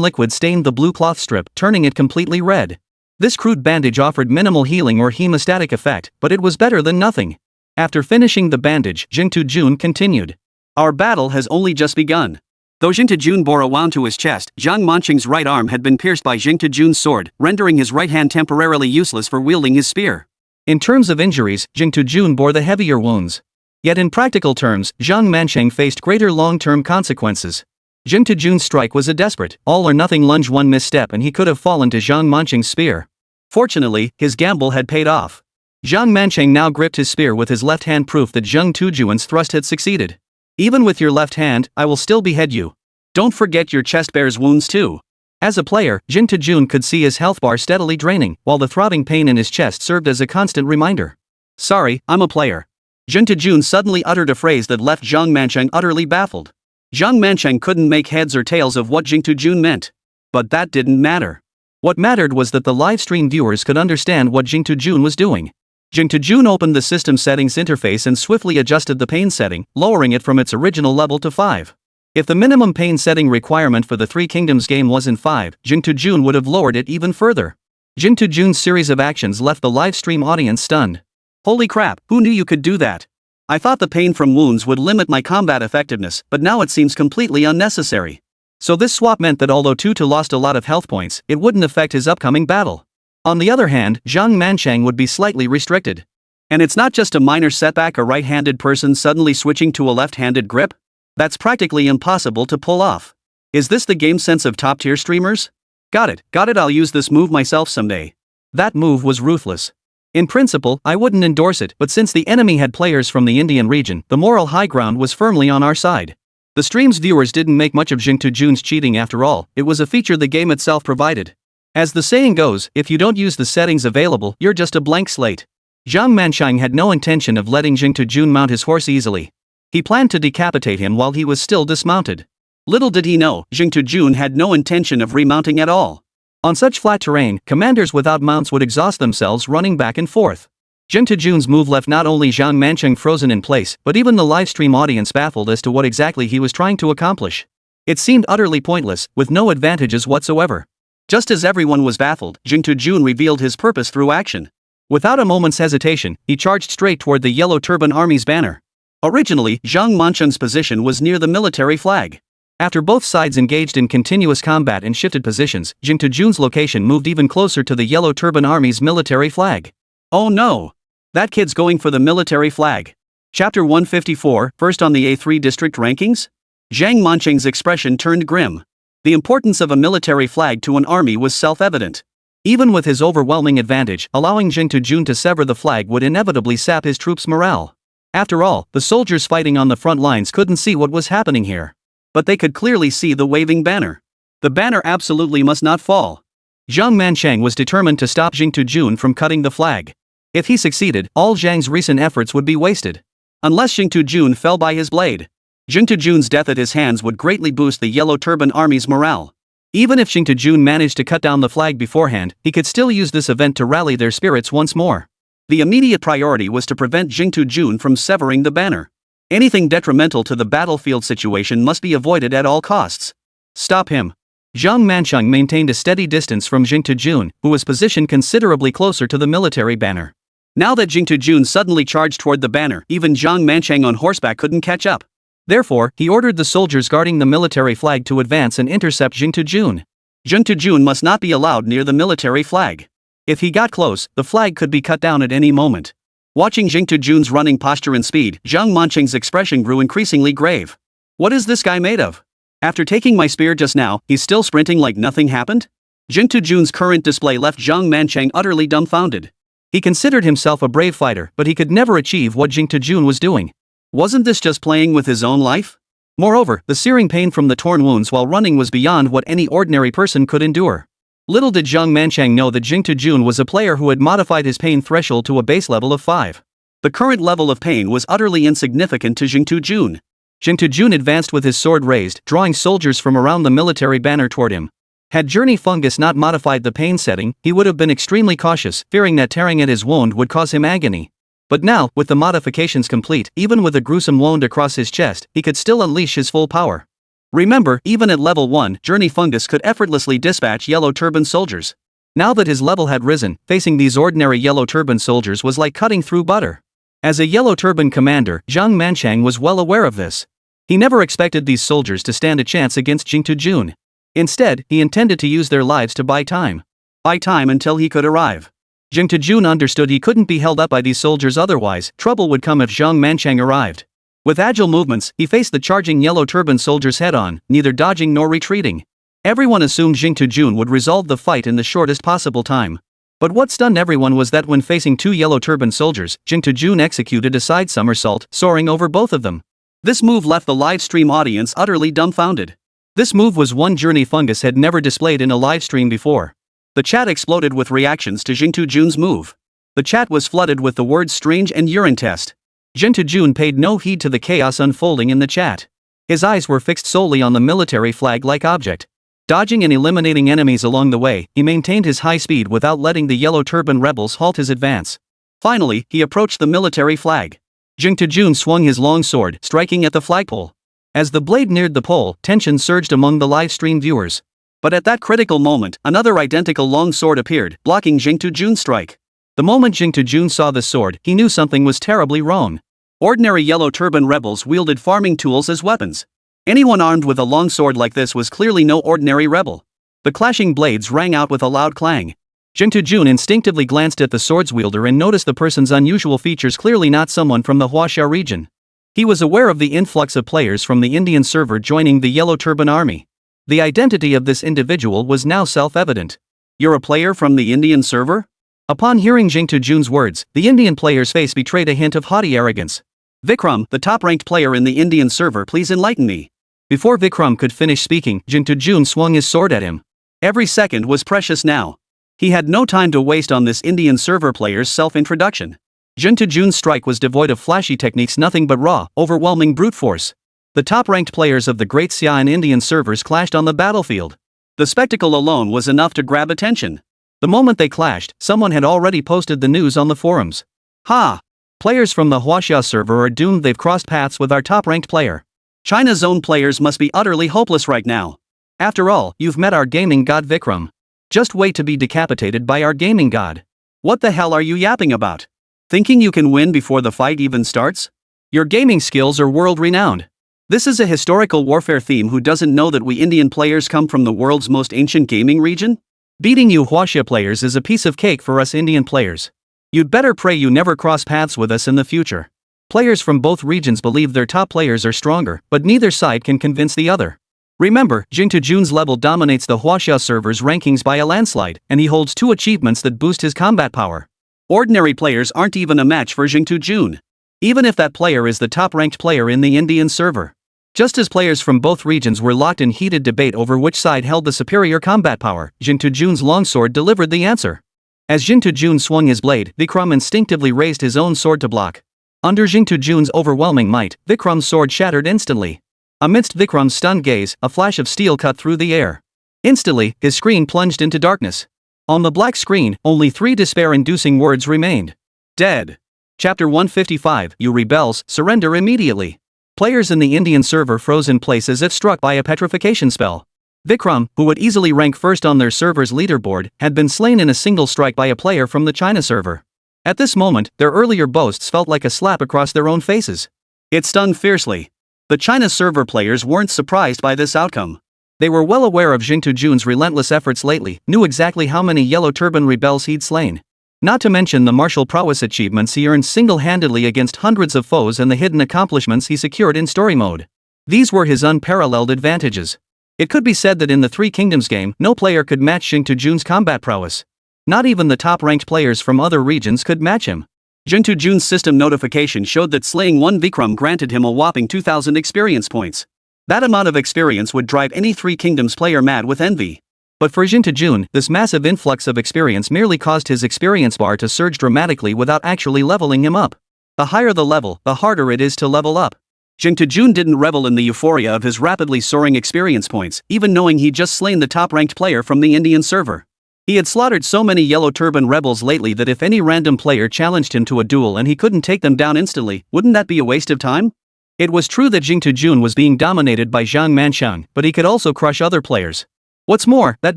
liquid stained the blue cloth strip, turning it completely red. This crude bandage offered minimal healing or hemostatic effect, but it was better than nothing. After finishing the bandage, Jing Tejun continued. Our battle has only just begun. Though Jing Tejun bore a wound to his chest, Jiang Manchang's right arm had been pierced by Jing Tejun's sword, rendering his right hand temporarily useless for wielding his spear. In terms of injuries, Jing Tejun bore the heavier wounds. Yet in practical terms, Jiang Manchang faced greater long-term consequences. Jing Tejun's strike was a desperate, all-or-nothing lunge. One misstep and he could have fallen to Jiang Manchang's spear. Fortunately, his gamble had paid off. Jiang Manchang now gripped his spear with his left hand, proof that Jiang Tujuan's thrust had succeeded. Even with your left hand, I will still behead you. Don't forget your chest bears wounds too. As a player, Jing Tejun could see his health bar steadily draining, while the throbbing pain in his chest served as a constant reminder. Sorry, I'm a player. Jing Tejun suddenly uttered a phrase that left Jiang Manchang utterly baffled. Jiang Manchang couldn't make heads or tails of what Jing Tejun meant. But that didn't matter. What mattered was that the livestream viewers could understand what Jing Tejun was doing. Jing Tejun opened the system settings interface and swiftly adjusted the pain setting, lowering it from its original level to 5. If the minimum pain setting requirement for the Three Kingdoms game was in 5, Jing Tejun would have lowered it even further. Jing Tejun's series of actions left the livestream audience stunned. Holy crap, who knew you could do that? I thought the pain from wounds would limit my combat effectiveness, but now it seems completely unnecessary. So this swap meant that although Tutu lost a lot of health points, it wouldn't affect his upcoming battle. On the other hand, Jiang Manchang would be slightly restricted. And it's not just a minor setback, a right-handed person suddenly switching to a left-handed grip? That's practically impossible to pull off. Is this the game sense of top-tier streamers? Got it, I'll use this move myself someday. That move was ruthless. In principle, I wouldn't endorse it, but since the enemy had players from the Indian region, the moral high ground was firmly on our side. The stream's viewers didn't make much of Jing Tejun's cheating after all, it was a feature the game itself provided. As the saying goes, if you don't use the settings available, you're just a blank slate. Jiang Manchang had no intention of letting Jing Tejun mount his horse easily. He planned to decapitate him while he was still dismounted. Little did he know, Jing Tejun had no intention of remounting at all. On such flat terrain, commanders without mounts would exhaust themselves running back and forth. Jing Tejun's move left not only Zhang Mancheng frozen in place, but even the livestream audience baffled as to what exactly he was trying to accomplish. It seemed utterly pointless, with no advantages whatsoever. Just as everyone was baffled, Jing Tejun revealed his purpose through action. Without a moment's hesitation, he charged straight toward the Yellow Turban Army's banner. Originally, Zhang Mancheng's position was near the military flag. After both sides engaged in continuous combat and shifted positions, Jing Tejun's location moved even closer to the Yellow Turban Army's military flag. Oh no! That kid's going for the military flag. Chapter 154, first on the A3 district rankings? Zhang Mancheng's expression turned grim. The importance of a military flag to an army was self-evident. Even with his overwhelming advantage, allowing Jing Tejun to sever the flag would inevitably sap his troops' morale. After all, the soldiers fighting on the front lines couldn't see what was happening here. But they could clearly see the waving banner. The banner absolutely must not fall. Zhang Mancheng was determined to stop Jing Tejun from cutting the flag. If he succeeded, all Zhang's recent efforts would be wasted. Unless Jing Tejun fell by his blade. Jing Tejun's death at his hands would greatly boost the Yellow Turban Army's morale. Even if Jing Tejun managed to cut down the flag beforehand, he could still use this event to rally their spirits once more. The immediate priority was to prevent Jing Tejun from severing the banner. Anything detrimental to the battlefield situation must be avoided at all costs. Stop him. Zhang Mancheng maintained a steady distance from Jing Tejun, who was positioned considerably closer to the military banner. Now that Jing Tejun suddenly charged toward the banner, even Zhang Mancheng on horseback couldn't catch up. Therefore, he ordered the soldiers guarding the military flag to advance and intercept Jing Tejun. Jing Tejun must not be allowed near the military flag. If he got close, the flag could be cut down at any moment. Watching Jing Tejun's running posture and speed, Zhang Mancheng's expression grew increasingly grave. What is this guy made of? After taking my spear just now, he's still sprinting like nothing happened? Jing Tejun's current display left Zhang Mancheng utterly dumbfounded. He considered himself a brave fighter, but he could never achieve what Jing Tejun was doing. Wasn't this just playing with his own life? Moreover, the searing pain from the torn wounds while running was beyond what any ordinary person could endure. Little did Zhang Mancheng know that Jing Tejun was a player who had modified his pain threshold to a base level of 5. The current level of pain was utterly insignificant to Jing Tejun. Jing Tejun advanced with his sword raised, drawing soldiers from around the military banner toward him. Had Journey Fungus not modified the pain setting, he would have been extremely cautious, fearing that tearing at his wound would cause him agony. But now, with the modifications complete, even with a gruesome wound across his chest, he could still unleash his full power. Remember, even at level 1, Journey Fungus could effortlessly dispatch Yellow Turban soldiers. Now that his level had risen, facing these ordinary Yellow Turban soldiers was like cutting through butter. As a Yellow Turban commander, Zhang Mancheng was well aware of this. He never expected these soldiers to stand a chance against Jing Tejun. Instead, he intended to use their lives to buy time. Buy time until he could arrive. Jing Tejun understood he couldn't be held up by these soldiers, otherwise, trouble would come if Zhang Mancheng arrived. With agile movements, he faced the charging Yellow Turban soldiers head-on, neither dodging nor retreating. Everyone assumed Jing Tejun would resolve the fight in the shortest possible time. But what stunned everyone was that when facing two Yellow Turban soldiers, Jing Tejun executed a side somersault, soaring over both of them. This move left the livestream audience utterly dumbfounded. This move was one Journey Fungus had never displayed in a livestream before. The chat exploded with reactions to Jing Tejun's move. The chat was flooded with the words strange and urine test. Jing Tejun paid no heed to the chaos unfolding in the chat. His eyes were fixed solely on the military flag-like object. Dodging and eliminating enemies along the way, he maintained his high speed without letting the Yellow Turban rebels halt his advance. Finally, he approached the military flag. Jing Tejun swung his long sword, striking at the flagpole. As the blade neared the pole, tension surged among the live-stream viewers. But at that critical moment, another identical long sword appeared, blocking Jing Tejun's strike. The moment Jing Tejun saw the sword, he knew something was terribly wrong. Ordinary Yellow Turban rebels wielded farming tools as weapons. Anyone armed with a long sword like this was clearly no ordinary rebel. The clashing blades rang out with a loud clang. Jing Tejun instinctively glanced at the sword's wielder and noticed the person's unusual features, clearly not someone from the Huaxia region. He was aware of the influx of players from the Indian server joining the Yellow Turban army. The identity of this individual was now self-evident. You're a player from the Indian server? Upon hearing Jing Tejun's words, the Indian player's face betrayed a hint of haughty arrogance. Vikram, the top-ranked player in the Indian server, please enlighten me. Before Vikram could finish speaking, Jing Tejun swung his sword at him. Every second was precious now. He had no time to waste on this Indian server player's self-introduction. Jing Tejun's strike was devoid of flashy techniques, nothing but raw, overwhelming brute force. The top-ranked players of the Great Xia and Indian servers clashed on the battlefield. The spectacle alone was enough to grab attention. The moment they clashed, someone had already posted the news on the forums. Ha! Players from the Huaxia server are doomed. They've crossed paths with our top-ranked player. China's own players must be utterly hopeless right now. After all, you've met our gaming god Vikram. Just wait to be decapitated by our gaming god. What the hell are you yapping about? Thinking you can win before the fight even starts? Your gaming skills are world-renowned. This is a historical warfare theme. Who doesn't know that we Indian players come from the world's most ancient gaming region? Beating you Huaxia players is a piece of cake for us Indian players. You'd better pray you never cross paths with us in the future. Players from both regions believe their top players are stronger, but neither side can convince the other. Remember, Jingtu Jun's level dominates the Huaxia server's rankings by a landslide, and he holds 2 achievements that boost his combat power. Ordinary players aren't even a match for Jingtu Jun. Even if that player is the top-ranked player in the Indian server. Just as players from both regions were locked in heated debate over which side held the superior combat power, Jingtu Jun's longsword delivered the answer. As Jingtu Jun swung his blade, Vikram instinctively raised his own sword to block. Under Jingtu Jun's overwhelming might, Vikram's sword shattered instantly. Amidst Vikram's stunned gaze, a flash of steel cut through the air. Instantly, his screen plunged into darkness. On the black screen, only 3 despair-inducing words remained. Dead. Chapter 155, You rebels, surrender immediately. Players in the Indian server froze in place as if struck by a petrification spell. Vikram, who would easily rank first on their server's leaderboard, had been slain in a single strike by a player from the China server. At this moment, their earlier boasts felt like a slap across their own faces. It stung fiercely. The China server players weren't surprised by this outcome. They were well aware of Jingtu Jun's relentless efforts lately, knew exactly how many Yellow Turban rebels he'd slain. Not to mention the martial prowess achievements he earned single-handedly against hundreds of foes and the hidden accomplishments he secured in story mode. These were his unparalleled advantages. It could be said that in the Three Kingdoms game, no player could match Jingtu Jun's combat prowess. Not even the top-ranked players from other regions could match him. Jingtu Jun's system notification showed that slaying one Vikram granted him a whopping 2,000 experience points. That amount of experience would drive any Three Kingdoms player mad with envy. But for Jingtu Jun, this massive influx of experience merely caused his experience bar to surge dramatically without actually leveling him up. The higher the level, the harder it is to level up. Jingtu Jun didn't revel in the euphoria of his rapidly soaring experience points, even knowing he'd just slain the top-ranked player from the Indian server. He had slaughtered so many Yellow Turban rebels lately that if any random player challenged him to a duel and he couldn't take them down instantly, wouldn't that be a waste of time? It was true that Jingtu Jun was being dominated by Zhang Manshang, but he could also crush other players. What's more, that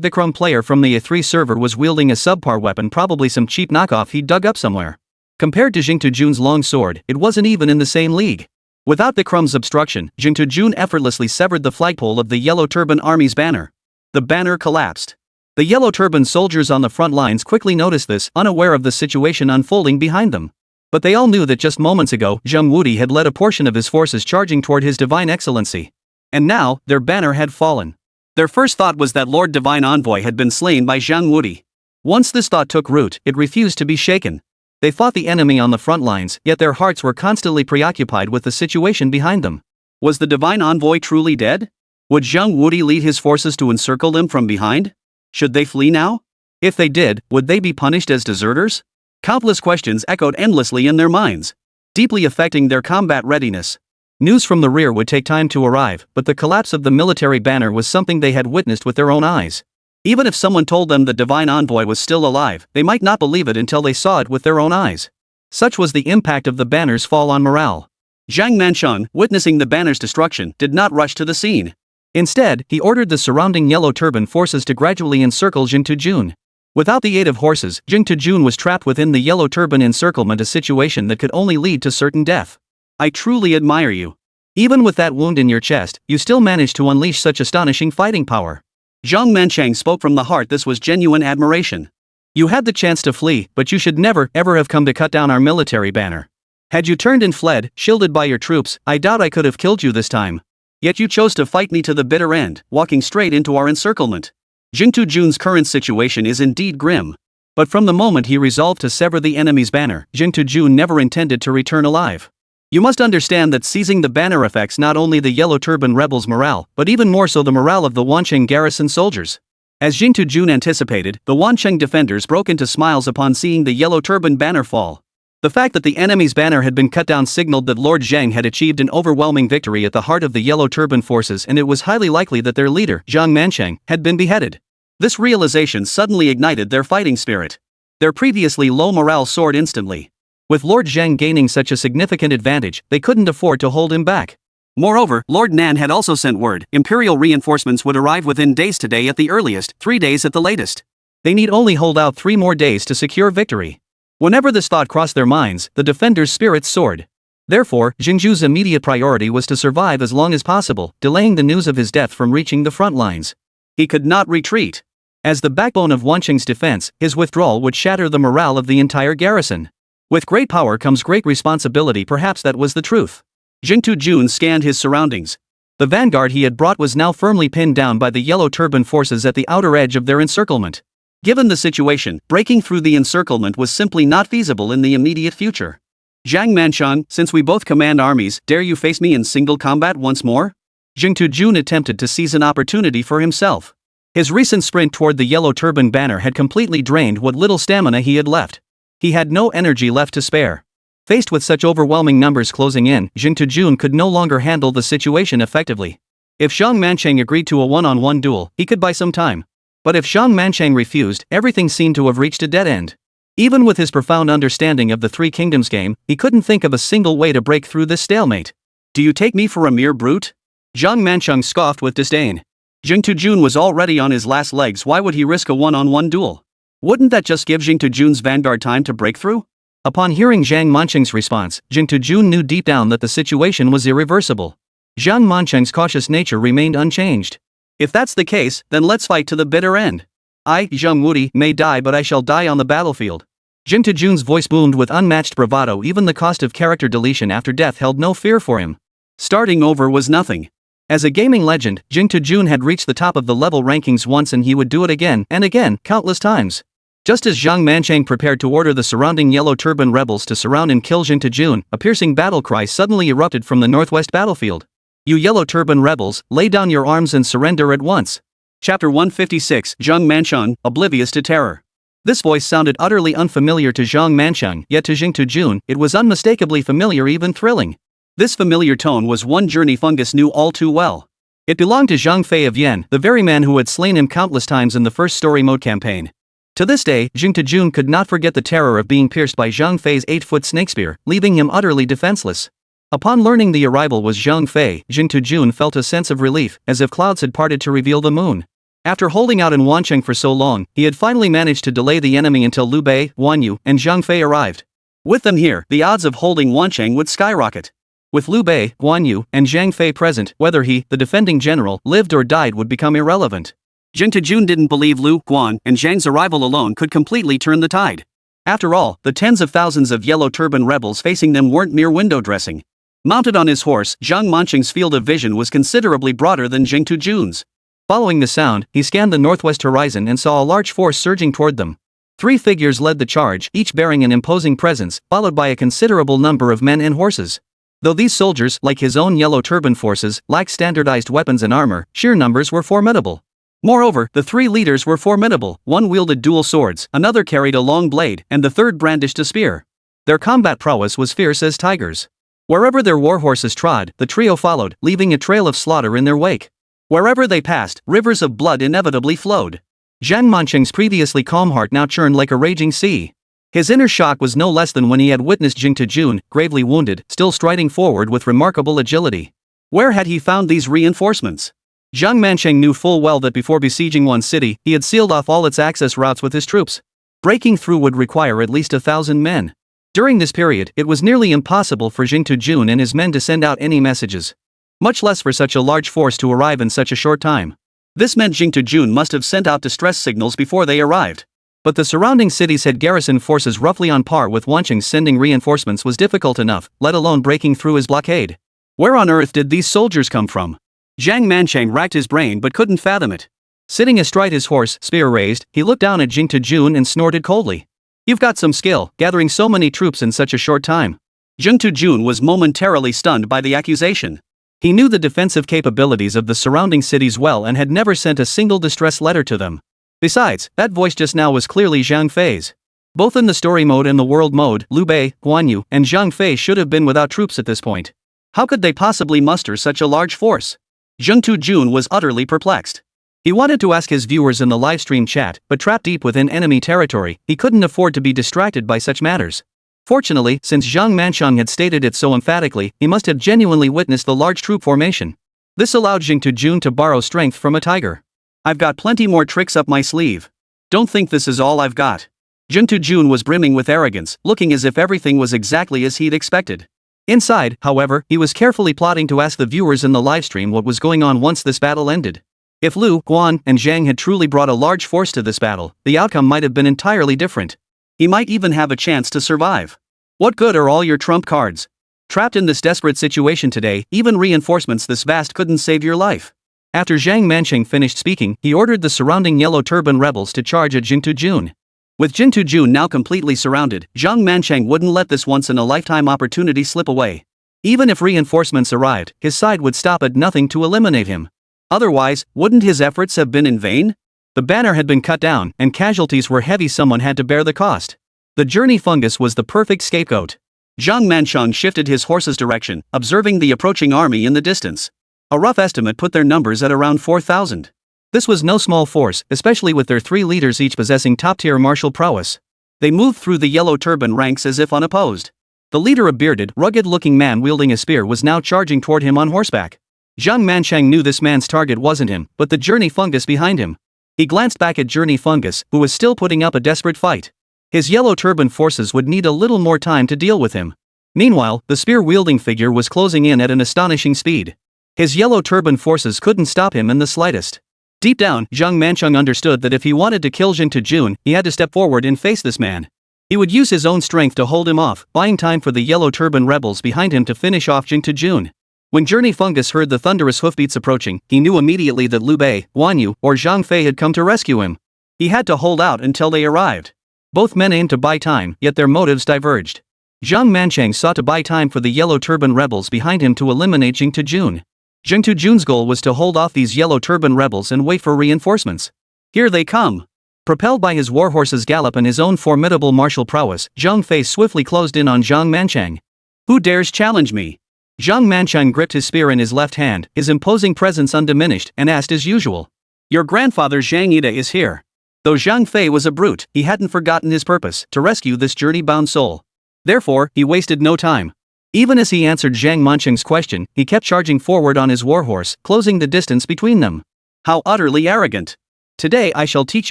Vikram player from the A3 server was wielding a subpar weapon, probably some cheap knockoff he'd dug up somewhere. Compared to Jingtu Jun's long sword, it wasn't even in the same league. Without Vikram's obstruction, Jingtu Jun effortlessly severed the flagpole of the Yellow Turban army's banner. The banner collapsed. The Yellow Turban soldiers on the front lines quickly noticed this, unaware of the situation unfolding behind them. But they all knew that just moments ago, Zheng Wudi had led a portion of his forces charging toward his divine excellency. And now, their banner had fallen. Their first thought was that Lord Divine Envoy had been slain by Zheng Wudi. Once this thought took root, it refused to be shaken. They fought the enemy on the front lines, yet their hearts were constantly preoccupied with the situation behind them. Was the Divine Envoy truly dead? Would Zheng Wudi lead his forces to encircle them from behind? Should they flee now? If they did, would they be punished as deserters? Countless questions echoed endlessly in their minds, deeply affecting their combat readiness. News from the rear would take time to arrive, but the collapse of the military banner was something they had witnessed with their own eyes. Even if someone told them the Divine Envoy was still alive, they might not believe it until they saw it with their own eyes. Such was the impact of the banner's fall on morale. Zhang Manshang, witnessing the banner's destruction, did not rush to the scene. Instead, he ordered the surrounding Yellow Turban forces to gradually encircle Jingtu Jun. Without the aid of horses, Jingtu Jun was trapped within the Yellow Turban encirclement, a situation that could only lead to certain death. I truly admire you. Even with that wound in your chest, you still managed to unleash such astonishing fighting power. Zhang Manshang spoke from the heart. This was genuine admiration. You had the chance to flee, but you should never, ever have come to cut down our military banner. Had you turned and fled, shielded by your troops, I doubt I could have killed you this time. Yet you chose to fight me to the bitter end, walking straight into our encirclement. Jingtu Jun's current situation is indeed grim. But from the moment he resolved to sever the enemy's banner, Jingtu Jun never intended to return alive. You must understand that seizing the banner affects not only the Yellow Turban rebels' morale, but even more so the morale of the Wancheng garrison soldiers. As Jingtu Jun anticipated, the Wancheng defenders broke into smiles upon seeing the Yellow Turban banner fall. The fact that the enemy's banner had been cut down signaled that Lord Zhang had achieved an overwhelming victory at the heart of the Yellow Turban forces, and it was highly likely that their leader, Zhang Manchang, had been beheaded. This realization suddenly ignited their fighting spirit. Their previously low morale soared instantly. With Lord Zhang gaining such a significant advantage, they couldn't afford to hold him back. Moreover, Lord Nan had also sent word imperial reinforcements would arrive within days today at the earliest, 3 days at the latest. They need only hold out 3 more days to secure victory. Whenever this thought crossed their minds, the defenders' spirits soared. Therefore, Jingzhu's immediate priority was to survive as long as possible, delaying the news of his death from reaching the front lines. He could not retreat. As the backbone of Wanqing's defense, his withdrawal would shatter the morale of the entire garrison. With great power comes great responsibility, perhaps that was the truth. Jing Tujun scanned his surroundings. The vanguard he had brought was now firmly pinned down by the Yellow Turban forces at the outer edge of their encirclement. Given the situation, breaking through the encirclement was simply not feasible in the immediate future. Zhang Manchang, since we both command armies, dare you face me in single combat once more? Jing Tujun attempted to seize an opportunity for himself. His recent sprint toward the Yellow Turban banner had completely drained what little stamina he had left. He had no energy left to spare. Faced with such overwhelming numbers closing in, Jing Tujun could no longer handle the situation effectively. If Zhang Manchang agreed to a one-on-one duel, he could buy some time. But if Zhang Manchang refused, everything seemed to have reached a dead end. Even with his profound understanding of the Three Kingdoms game, he couldn't think of a single way to break through this stalemate. Do you take me for a mere brute? Zhang Manchang scoffed with disdain. Jing Tujun was already on his last legs, why would he risk a one-on-one duel? Wouldn't that just give Jing Tujun's vanguard time to break through? Upon hearing Zhang Manchang's response, Jing Tujun knew deep down that the situation was irreversible. Zhang Manchang's cautious nature remained unchanged. If that's the case, then let's fight to the bitter end. I, Zhang Wudi, may die, but I shall die on the battlefield. Jing Tujun's voice boomed with unmatched bravado. Even the cost of character deletion after death held no fear for him. Starting over was nothing. As a gaming legend, Jing Tujun had reached the top of the level rankings once, and he would do it again and again, countless times. Just as Zhang Manchang prepared to order the surrounding Yellow Turban rebels to surround and kill Jing Tujun, a piercing battle cry suddenly erupted from the northwest battlefield. You Yellow Turban rebels, lay down your arms and surrender at once. Chapter 156, Zhang Manchang, oblivious to terror. This voice sounded utterly unfamiliar to Zhang Manchang, yet to Jing Tujun, it was unmistakably familiar, even thrilling. This familiar tone was one Journey Fungus knew all too well. It belonged to Zhang Fei of Yan, the very man who had slain him countless times in the first story mode campaign. To this day, Jing Tujun could not forget the terror of being pierced by Zhang Fei's 8-foot snakespear, leaving him utterly defenseless. Upon learning the arrival was Zhang Fei, Jing Tujun felt a sense of relief, as if clouds had parted to reveal the moon. After holding out in Wancheng for so long, he had finally managed to delay the enemy until Liu Bei, Guan Yu, and Zhang Fei arrived. With them here, the odds of holding Wancheng would skyrocket. With Liu Bei, Guan Yu, and Zhang Fei present, whether he, the defending general, lived or died would become irrelevant. Jing Tujun didn't believe Liu, Guan, and Zhang's arrival alone could completely turn the tide. After all, the tens of thousands of Yellow Turban rebels facing them weren't mere window dressing. Mounted on his horse, Zhang Mancheng's field of vision was considerably broader than Jing Tujun's. Following the sound, he scanned the northwest horizon and saw a large force surging toward them. 3 figures led the charge, each bearing an imposing presence, followed by a considerable number of men and horses. Though these soldiers, like his own Yellow Turban forces, lacked standardized weapons and armor, sheer numbers were formidable. Moreover, the 3 leaders were formidable. One wielded dual swords, another carried a long blade, and the third brandished a spear. Their combat prowess was fierce as tigers. Wherever their war horses trod, the trio followed, leaving a trail of slaughter in their wake. Wherever they passed, rivers of blood inevitably flowed. Zhang Mancheng's previously calm heart now churned like a raging sea. His inner shock was no less than when he had witnessed Jing Tujun, gravely wounded, still striding forward with remarkable agility. Where had he found these reinforcements? Zhang Mancheng knew full well that before besieging one city, he had sealed off all its access routes with his troops. Breaking through would require at least 1,000 men. During this period, it was nearly impossible for Jing Tujun and his men to send out any messages. Much less for such a large force to arrive in such a short time. This meant Jing Tujun must have sent out distress signals before they arrived. But the surrounding cities had garrison forces roughly on par with Wancheng's. Sending reinforcements was difficult enough, let alone breaking through his blockade. Where on earth did these soldiers come from? Zhang Mancheng racked his brain but couldn't fathom it. Sitting astride his horse, spear raised, he looked down at Jing Tujun and snorted coldly. You've got some skill, gathering so many troops in such a short time. Jing Tujun was momentarily stunned by the accusation. He knew the defensive capabilities of the surrounding cities well and had never sent a single distress letter to them. Besides, that voice just now was clearly Zhang Fei's. Both in the story mode and the world mode, Liu Bei, Guan Yu, and Zhang Fei should have been without troops at this point. How could they possibly muster such a large force? Zheng Tujun was utterly perplexed. He wanted to ask his viewers in the livestream chat, but trapped deep within enemy territory, he couldn't afford to be distracted by such matters. Fortunately, since Zhang Manchang had stated it so emphatically, he must have genuinely witnessed the large troop formation. This allowed Zheng Tujun to borrow strength from a tiger. I've got plenty more tricks up my sleeve. Don't think this is all I've got. Zheng Tujun was brimming with arrogance, looking as if everything was exactly as he'd expected. Inside, however, he was carefully plotting to ask the viewers in the livestream what was going on once this battle ended. If Liu, Guan, and Zhang had truly brought a large force to this battle, the outcome might have been entirely different. He might even have a chance to survive. What good are all your trump cards? Trapped in this desperate situation today, even reinforcements this vast couldn't save your life. After Zhang Manchang finished speaking, he ordered the surrounding Yellow Turban rebels to charge at Zheng Tujun. With Zheng Tujun now completely surrounded, Zhang Manchang wouldn't let this once-in-a-lifetime opportunity slip away. Even if reinforcements arrived, his side would stop at nothing to eliminate him. Otherwise, wouldn't his efforts have been in vain? The banner had been cut down, and casualties were heavy. Someone had to bear the cost. The journey fungus was the perfect scapegoat. Zhang Manchang shifted his horse's direction, observing the approaching army in the distance. A rough estimate put their numbers at around 4,000. This was no small force, especially with their 3 leaders each possessing top-tier martial prowess. They moved through the yellow turban ranks as if unopposed. The leader, a bearded, rugged-looking man wielding a spear, was now charging toward him on horseback. Zhang Manchang knew this man's target wasn't him, but the journey fungus behind him. He glanced back at Journey Fungus, who was still putting up a desperate fight. His yellow turban forces would need a little more time to deal with him. Meanwhile, the spear-wielding figure was closing in at an astonishing speed. His yellow turban forces couldn't stop him in the slightest. Deep down, Zhang Manchang understood that if he wanted to kill Zheng Tujun, he had to step forward and face this man. He would use his own strength to hold him off, buying time for the Yellow Turban rebels behind him to finish off Zheng Tujun. When Journey Fungus heard the thunderous hoofbeats approaching, he knew immediately that Liu Bei, Guan Yu, or Zhang Fei had come to rescue him. He had to hold out until they arrived. Both men aimed to buy time, yet their motives diverged. Zhang Manchang sought to buy time for the Yellow Turban rebels behind him to eliminate Zheng Tujun. Zheng Tujun's goal was to hold off these Yellow Turban rebels and wait for reinforcements. Here they come. Propelled by his warhorse's gallop and his own formidable martial prowess, Zhang Fei swiftly closed in on Zhang Manchang. Who dares challenge me? Zhang Manchang gripped his spear in his left hand, his imposing presence undiminished, and asked as usual. Your grandfather Zhang Yida is here. Though Zhang Fei was a brute, he hadn't forgotten his purpose, to rescue this journey-bound soul. Therefore, he wasted no time. Even as he answered Zhang Manchang's question, he kept charging forward on his warhorse, closing the distance between them. How utterly arrogant! Today I shall teach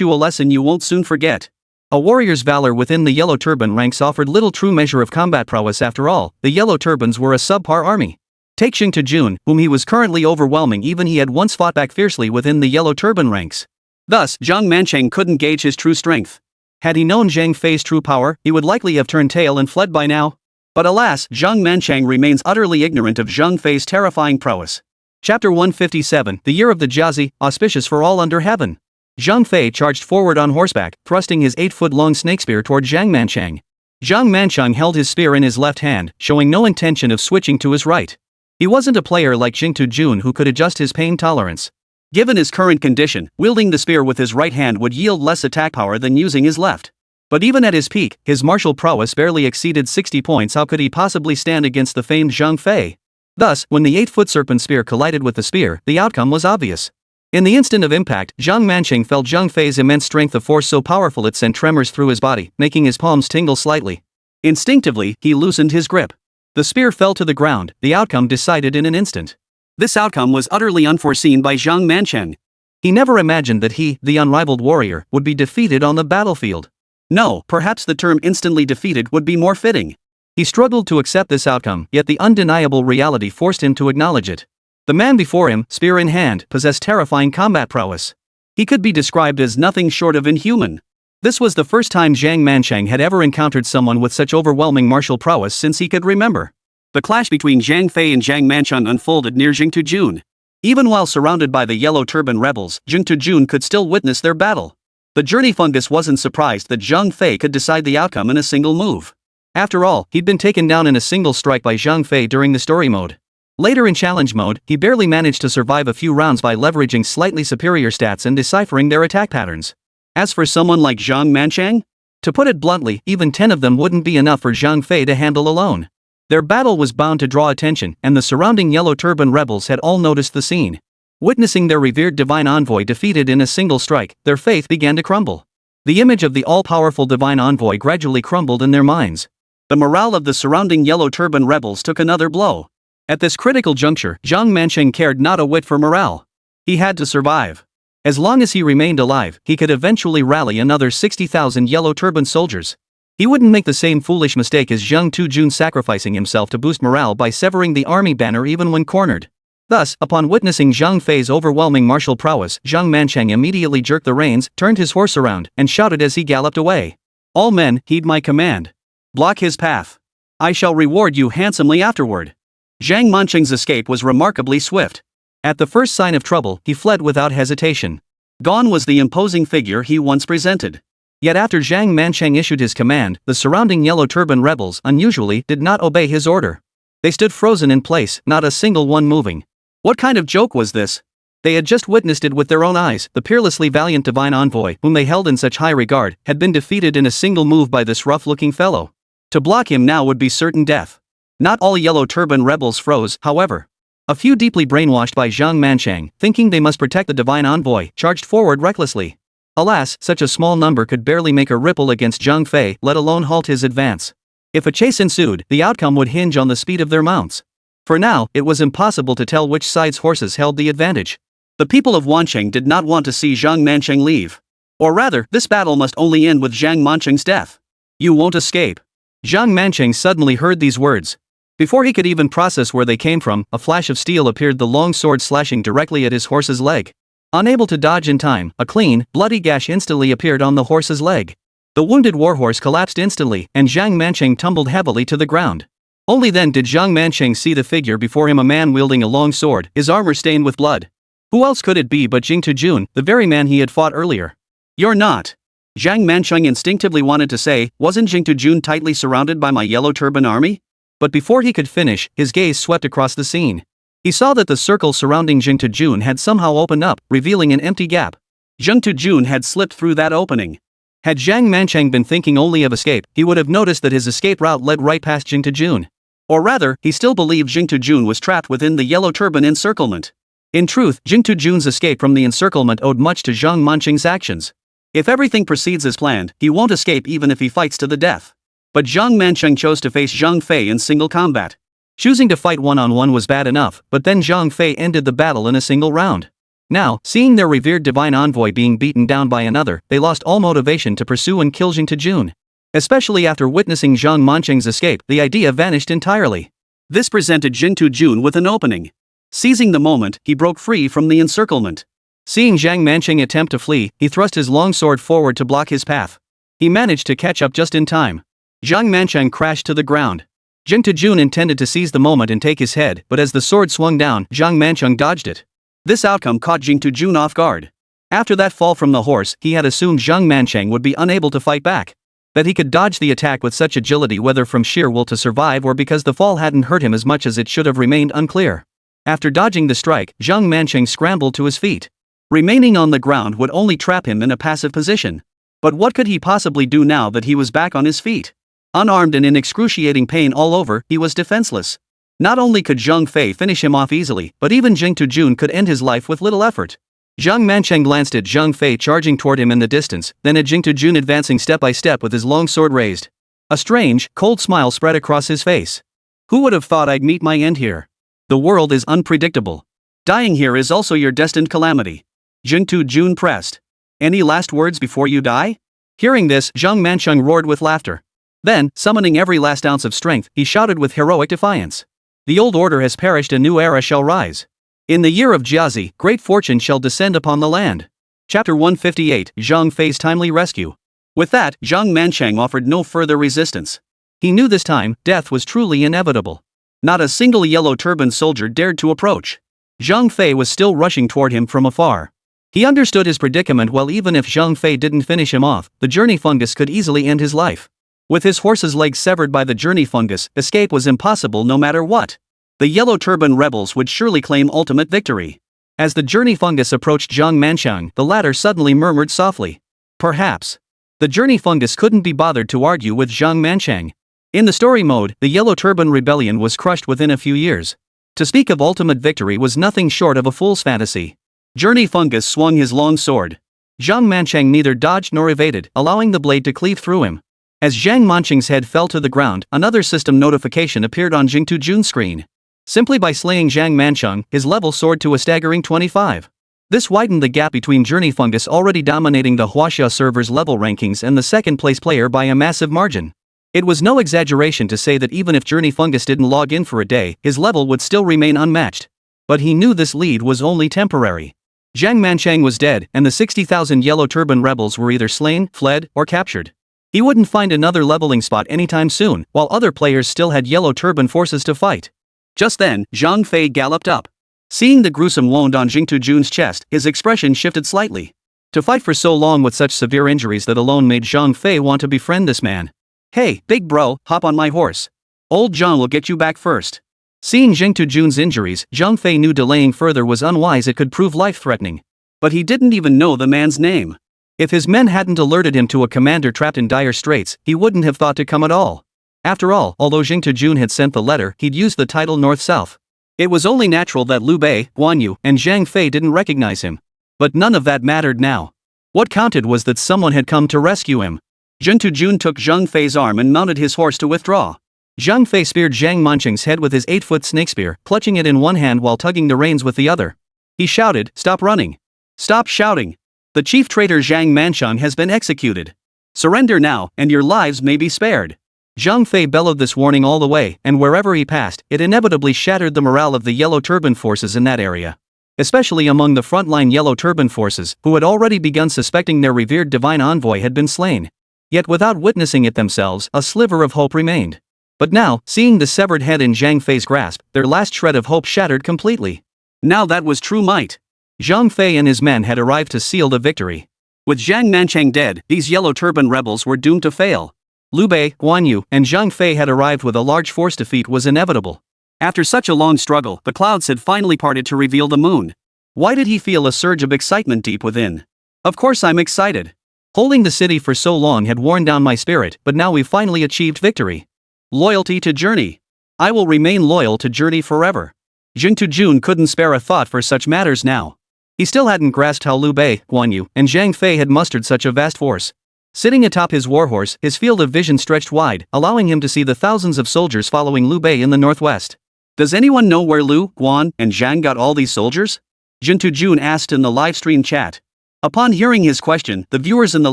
you a lesson you won't soon forget. A warrior's valor within the Yellow Turban ranks offered little true measure of combat prowess. After all, the Yellow Turbans were a subpar army. Take Zheng Tujun, whom he was currently overwhelming. Even he had once fought back fiercely within the Yellow Turban ranks. Thus, Zhang Manchang couldn't gauge his true strength. Had he known Zhang Fei's true power, he would likely have turned tail and fled by now. But alas, Zhang Manchang remains utterly ignorant of Zhang Fei's terrifying prowess. Chapter 157, The Year of the Jiazi, auspicious for all under heaven. Zhang Fei charged forward on horseback, thrusting his 8-foot-long snake spear toward Zhang Manchang. Zhang Manchang held his spear in his left hand, showing no intention of switching to his right. He wasn't a player like Zheng Tujun who could adjust his pain tolerance. Given his current condition, wielding the spear with his right hand would yield less attack power than using his left. But even at his peak, his martial prowess barely exceeded 60 points. How could he possibly stand against the famed Zhang Fei? Thus, when the 8-foot serpent spear collided with the spear, the outcome was obvious. In the instant of impact, Zhang Manchang felt Zhang Fei's immense strength of force so powerful it sent tremors through his body, making his palms tingle slightly. Instinctively, he loosened his grip. The spear fell to the ground, the outcome decided in an instant. This outcome was utterly unforeseen by Zhang Manchang. He never imagined that he, the unrivaled warrior, would be defeated on the battlefield. No, perhaps the term instantly defeated would be more fitting. He struggled to accept this outcome, yet the undeniable reality forced him to acknowledge it. The man before him, spear in hand, possessed terrifying combat prowess. He could be described as nothing short of inhuman. This was the first time Zhang Manchang had ever encountered someone with such overwhelming martial prowess since he could remember. The clash between Zhang Fei and Zhang Manchang unfolded near Zheng Tujun. Even while surrounded by the Yellow Turban rebels, Zheng Tujun could still witness their battle. The journey fungus wasn't surprised that Zhang Fei could decide the outcome in a single move. After all, he'd been taken down in a single strike by Zhang Fei during the story mode. Later in challenge mode, he barely managed to survive a few rounds by leveraging slightly superior stats and deciphering their attack patterns. As for someone like Zhang Manchang, To put it bluntly, even 10 of them wouldn't be enough for Zhang Fei to handle alone. Their battle was bound to draw attention, and the surrounding Yellow Turban rebels had all noticed the scene. Witnessing their revered divine envoy defeated in a single strike, their faith began to crumble. The image of the all-powerful divine envoy gradually crumbled in their minds. The morale of the surrounding Yellow Turban rebels took another blow. At this critical juncture, Zhang Mansheng cared not a whit for morale. He had to survive. As long as he remained alive, he could eventually rally another 60,000 Yellow Turban soldiers. He wouldn't make the same foolish mistake as Zhang Tujun, sacrificing himself to boost morale by severing the army banner even when cornered. Thus, upon witnessing Zhang Fei's overwhelming martial prowess, Zhang Mansheng immediately jerked the reins, turned his horse around, and shouted as he galloped away. "All men, heed my command. Block his path. I shall reward you handsomely afterward." Zhang Mansheng's escape was remarkably swift. At the first sign of trouble, he fled without hesitation. Gone was the imposing figure he once presented. Yet after Zhang Mansheng issued his command, the surrounding Yellow Turban rebels, unusually, did not obey his order. They stood frozen in place, not a single one moving. What kind of joke was this? They had just witnessed it with their own eyes. The peerlessly valiant divine envoy, whom they held in such high regard, had been defeated in a single move by this rough-looking fellow. To block him now would be certain death. Not all Yellow Turban rebels froze, however. A few, deeply brainwashed by Zhang Mansheng, thinking they must protect the divine envoy, charged forward recklessly. Alas, such a small number could barely make a ripple against Zhang Fei, let alone halt his advance. If a chase ensued, the outcome would hinge on the speed of their mounts. For now, it was impossible to tell which side's horses held the advantage. The people of Wancheng did not want to see Zhang Mansheng leave. Or rather, this battle must only end with Zhang Mansheng's death. "You won't escape." Zhang Mansheng suddenly heard these words. Before he could even process where they came from, a flash of steel appeared, the long sword slashing directly at his horse's leg. Unable to dodge in time, a clean, bloody gash instantly appeared on the horse's leg. The wounded warhorse collapsed instantly, and Zhang Mansheng tumbled heavily to the ground. Only then did Zhang Mansheng see the figure before him, a man wielding a long sword, his armor stained with blood. Who else could it be but Jing Tujun, the very man he had fought earlier? "You're not." Zhang Mansheng instinctively wanted to say, "Wasn't Jing Tujun tightly surrounded by my Yellow Turban army?" But before he could finish, his gaze swept across the scene. He saw that the circle surrounding Jing Tujun had somehow opened up, revealing an empty gap. Jing Tujun had slipped through that opening. Had Zhang Mansheng been thinking only of escape, he would have noticed that his escape route led right past Jing Tujun. Or rather, he still believed Jing Tujun was trapped within the Yellow Turban encirclement. In truth, Jing Tujun's escape from the encirclement owed much to Zhang Mansheng's actions. If everything proceeds as planned, he won't escape even if he fights to the death. But Zhang Mansheng chose to face Zhang Fei in single combat. Choosing to fight one-on-one was bad enough, but then Zhang Fei ended the battle in a single round. Now, seeing their revered divine envoy being beaten down by another, they lost all motivation to pursue and kill Jing Tujun. Especially after witnessing Zhang Mansheng's escape, the idea vanished entirely. This presented Jing Tujun with an opening. Seizing the moment, he broke free from the encirclement. Seeing Zhang Mansheng attempt to flee, he thrust his long sword forward to block his path. He managed to catch up just in time. Zhang Mansheng crashed to the ground. Jing Tujun intended to seize the moment and take his head, but as the sword swung down, Zhang Mansheng dodged it. This outcome caught Jing Tujun off guard. After that fall from the horse, he had assumed Zhang Mansheng would be unable to fight back. That he could dodge the attack with such agility, whether from sheer will to survive or because the fall hadn't hurt him as much as it should have, remained unclear. After dodging the strike, Zhang Mansheng scrambled to his feet. Remaining on the ground would only trap him in a passive position. But what could he possibly do now that he was back on his feet? Unarmed and in excruciating pain all over, he was defenseless. Not only could Zhang Fei finish him off easily, but even Jing Tujun could end his life with little effort. Zhang Mansheng glanced at Zhang Fei charging toward him in the distance, then at Jing Tujun advancing step by step with his long sword raised. A strange, cold smile spread across his face. Who would have thought I'd meet my end here? The world is unpredictable. Dying here is also your destined calamity. Jing Tujun pressed. Any last words before you die? Hearing this, Zhang Mansheng roared with laughter. Then, summoning every last ounce of strength, he shouted with heroic defiance. The old order has perished, a new era shall rise. In the year of Jiazi, great fortune shall descend upon the land. Chapter 158, Zhang Fei's timely rescue. With that, Zhang Mansheng offered no further resistance. He knew this time, death was truly inevitable. Not a single Yellow Turban soldier dared to approach. Zhang Fei was still rushing toward him from afar. He understood his predicament well. Even if Zhang Fei didn't finish him off, the journey fungus could easily end his life. With his horse's legs severed by the journey fungus, escape was impossible no matter what. The Yellow Turban rebels would surely claim ultimate victory. As the journey fungus approached Zhang Mansheng, the latter suddenly murmured softly. Perhaps. The journey fungus couldn't be bothered to argue with Zhang Manchang. In the story mode, the Yellow Turban Rebellion was crushed within a few years. To speak of ultimate victory was nothing short of a fool's fantasy. Journey fungus swung his long sword. Zhang Manchang neither dodged nor evaded, allowing the blade to cleave through him. As Zhang Manchang's head fell to the ground, another system notification appeared on Jing Tujun's screen. Simply by slaying Zhang Manchang, his level soared to a staggering 25. This widened the gap between Journey Fungus already dominating the Huaxia server's level rankings and the second-place player by a massive margin. It was no exaggeration to say that even if Journey Fungus didn't log in for a day, his level would still remain unmatched. But he knew this lead was only temporary. Zhang Manchang was dead, and the 60,000 Yellow Turban rebels were either slain, fled, or captured. He wouldn't find another leveling spot anytime soon, while other players still had Yellow Turban forces to fight. Just then, Zhang Fei galloped up. Seeing the gruesome wound on Jing Tujun's chest, his expression shifted slightly. To fight for so long with such severe injuries that alone made Zhang Fei want to befriend this man. Hey, big bro, hop on my horse. Old Zhang will get you back first. Seeing Jing Tujun's injuries, Zhang Fei knew delaying further was unwise. It could prove life-threatening. But he didn't even know the man's name. If his men hadn't alerted him to a commander trapped in dire straits, he wouldn't have thought to come at all. After all, although Jing Tujun had sent the letter, he'd used the title North-South. It was only natural that Liu Bei, Guan Yu, and Zhang Fei didn't recognize him. But none of that mattered now. What counted was that someone had come to rescue him. Jing Tujun took Zhang Fei's arm and mounted his horse to withdraw. Zhang Fei speared Zhang Manchang's head with his 8-foot snake spear, clutching it in one hand while tugging the reins with the other. He shouted, "Stop running! Stop shouting! The chief traitor Zhang Manchang has been executed. Surrender now, and your lives may be spared." Zhang Fei bellowed this warning all the way, and wherever he passed, it inevitably shattered the morale of the Yellow Turban forces in that area. Especially among the frontline Yellow Turban forces, who had already begun suspecting their revered divine envoy had been slain. Yet without witnessing it themselves, a sliver of hope remained. But now, seeing the severed head in Zhang Fei's grasp, their last shred of hope shattered completely. Now that was true might. Zhang Fei and his men had arrived to seal the victory. With Zhang Manchang dead, these Yellow Turban rebels were doomed to fail. Liu Bei, Guan Yu, and Zhang Fei had arrived with a large force. Defeat was inevitable. After such a long struggle, the clouds had finally parted to reveal the moon. Why did he feel a surge of excitement deep within? Of course I'm excited. Holding the city for so long had worn down my spirit, but now we've finally achieved victory. Loyalty to Journey. I will remain loyal to Journey forever. Jing Tujun couldn't spare a thought for such matters now. He still hadn't grasped how Liu Bei, Guan Yu, and Zhang Fei had mustered such a vast force. Sitting atop his warhorse, his field of vision stretched wide, allowing him to see the thousands of soldiers following Liu Bei in the northwest. Does anyone know where Liu, Guan, and Zhang got all these soldiers? Jing Tujun asked in the livestream chat. Upon hearing his question, the viewers in the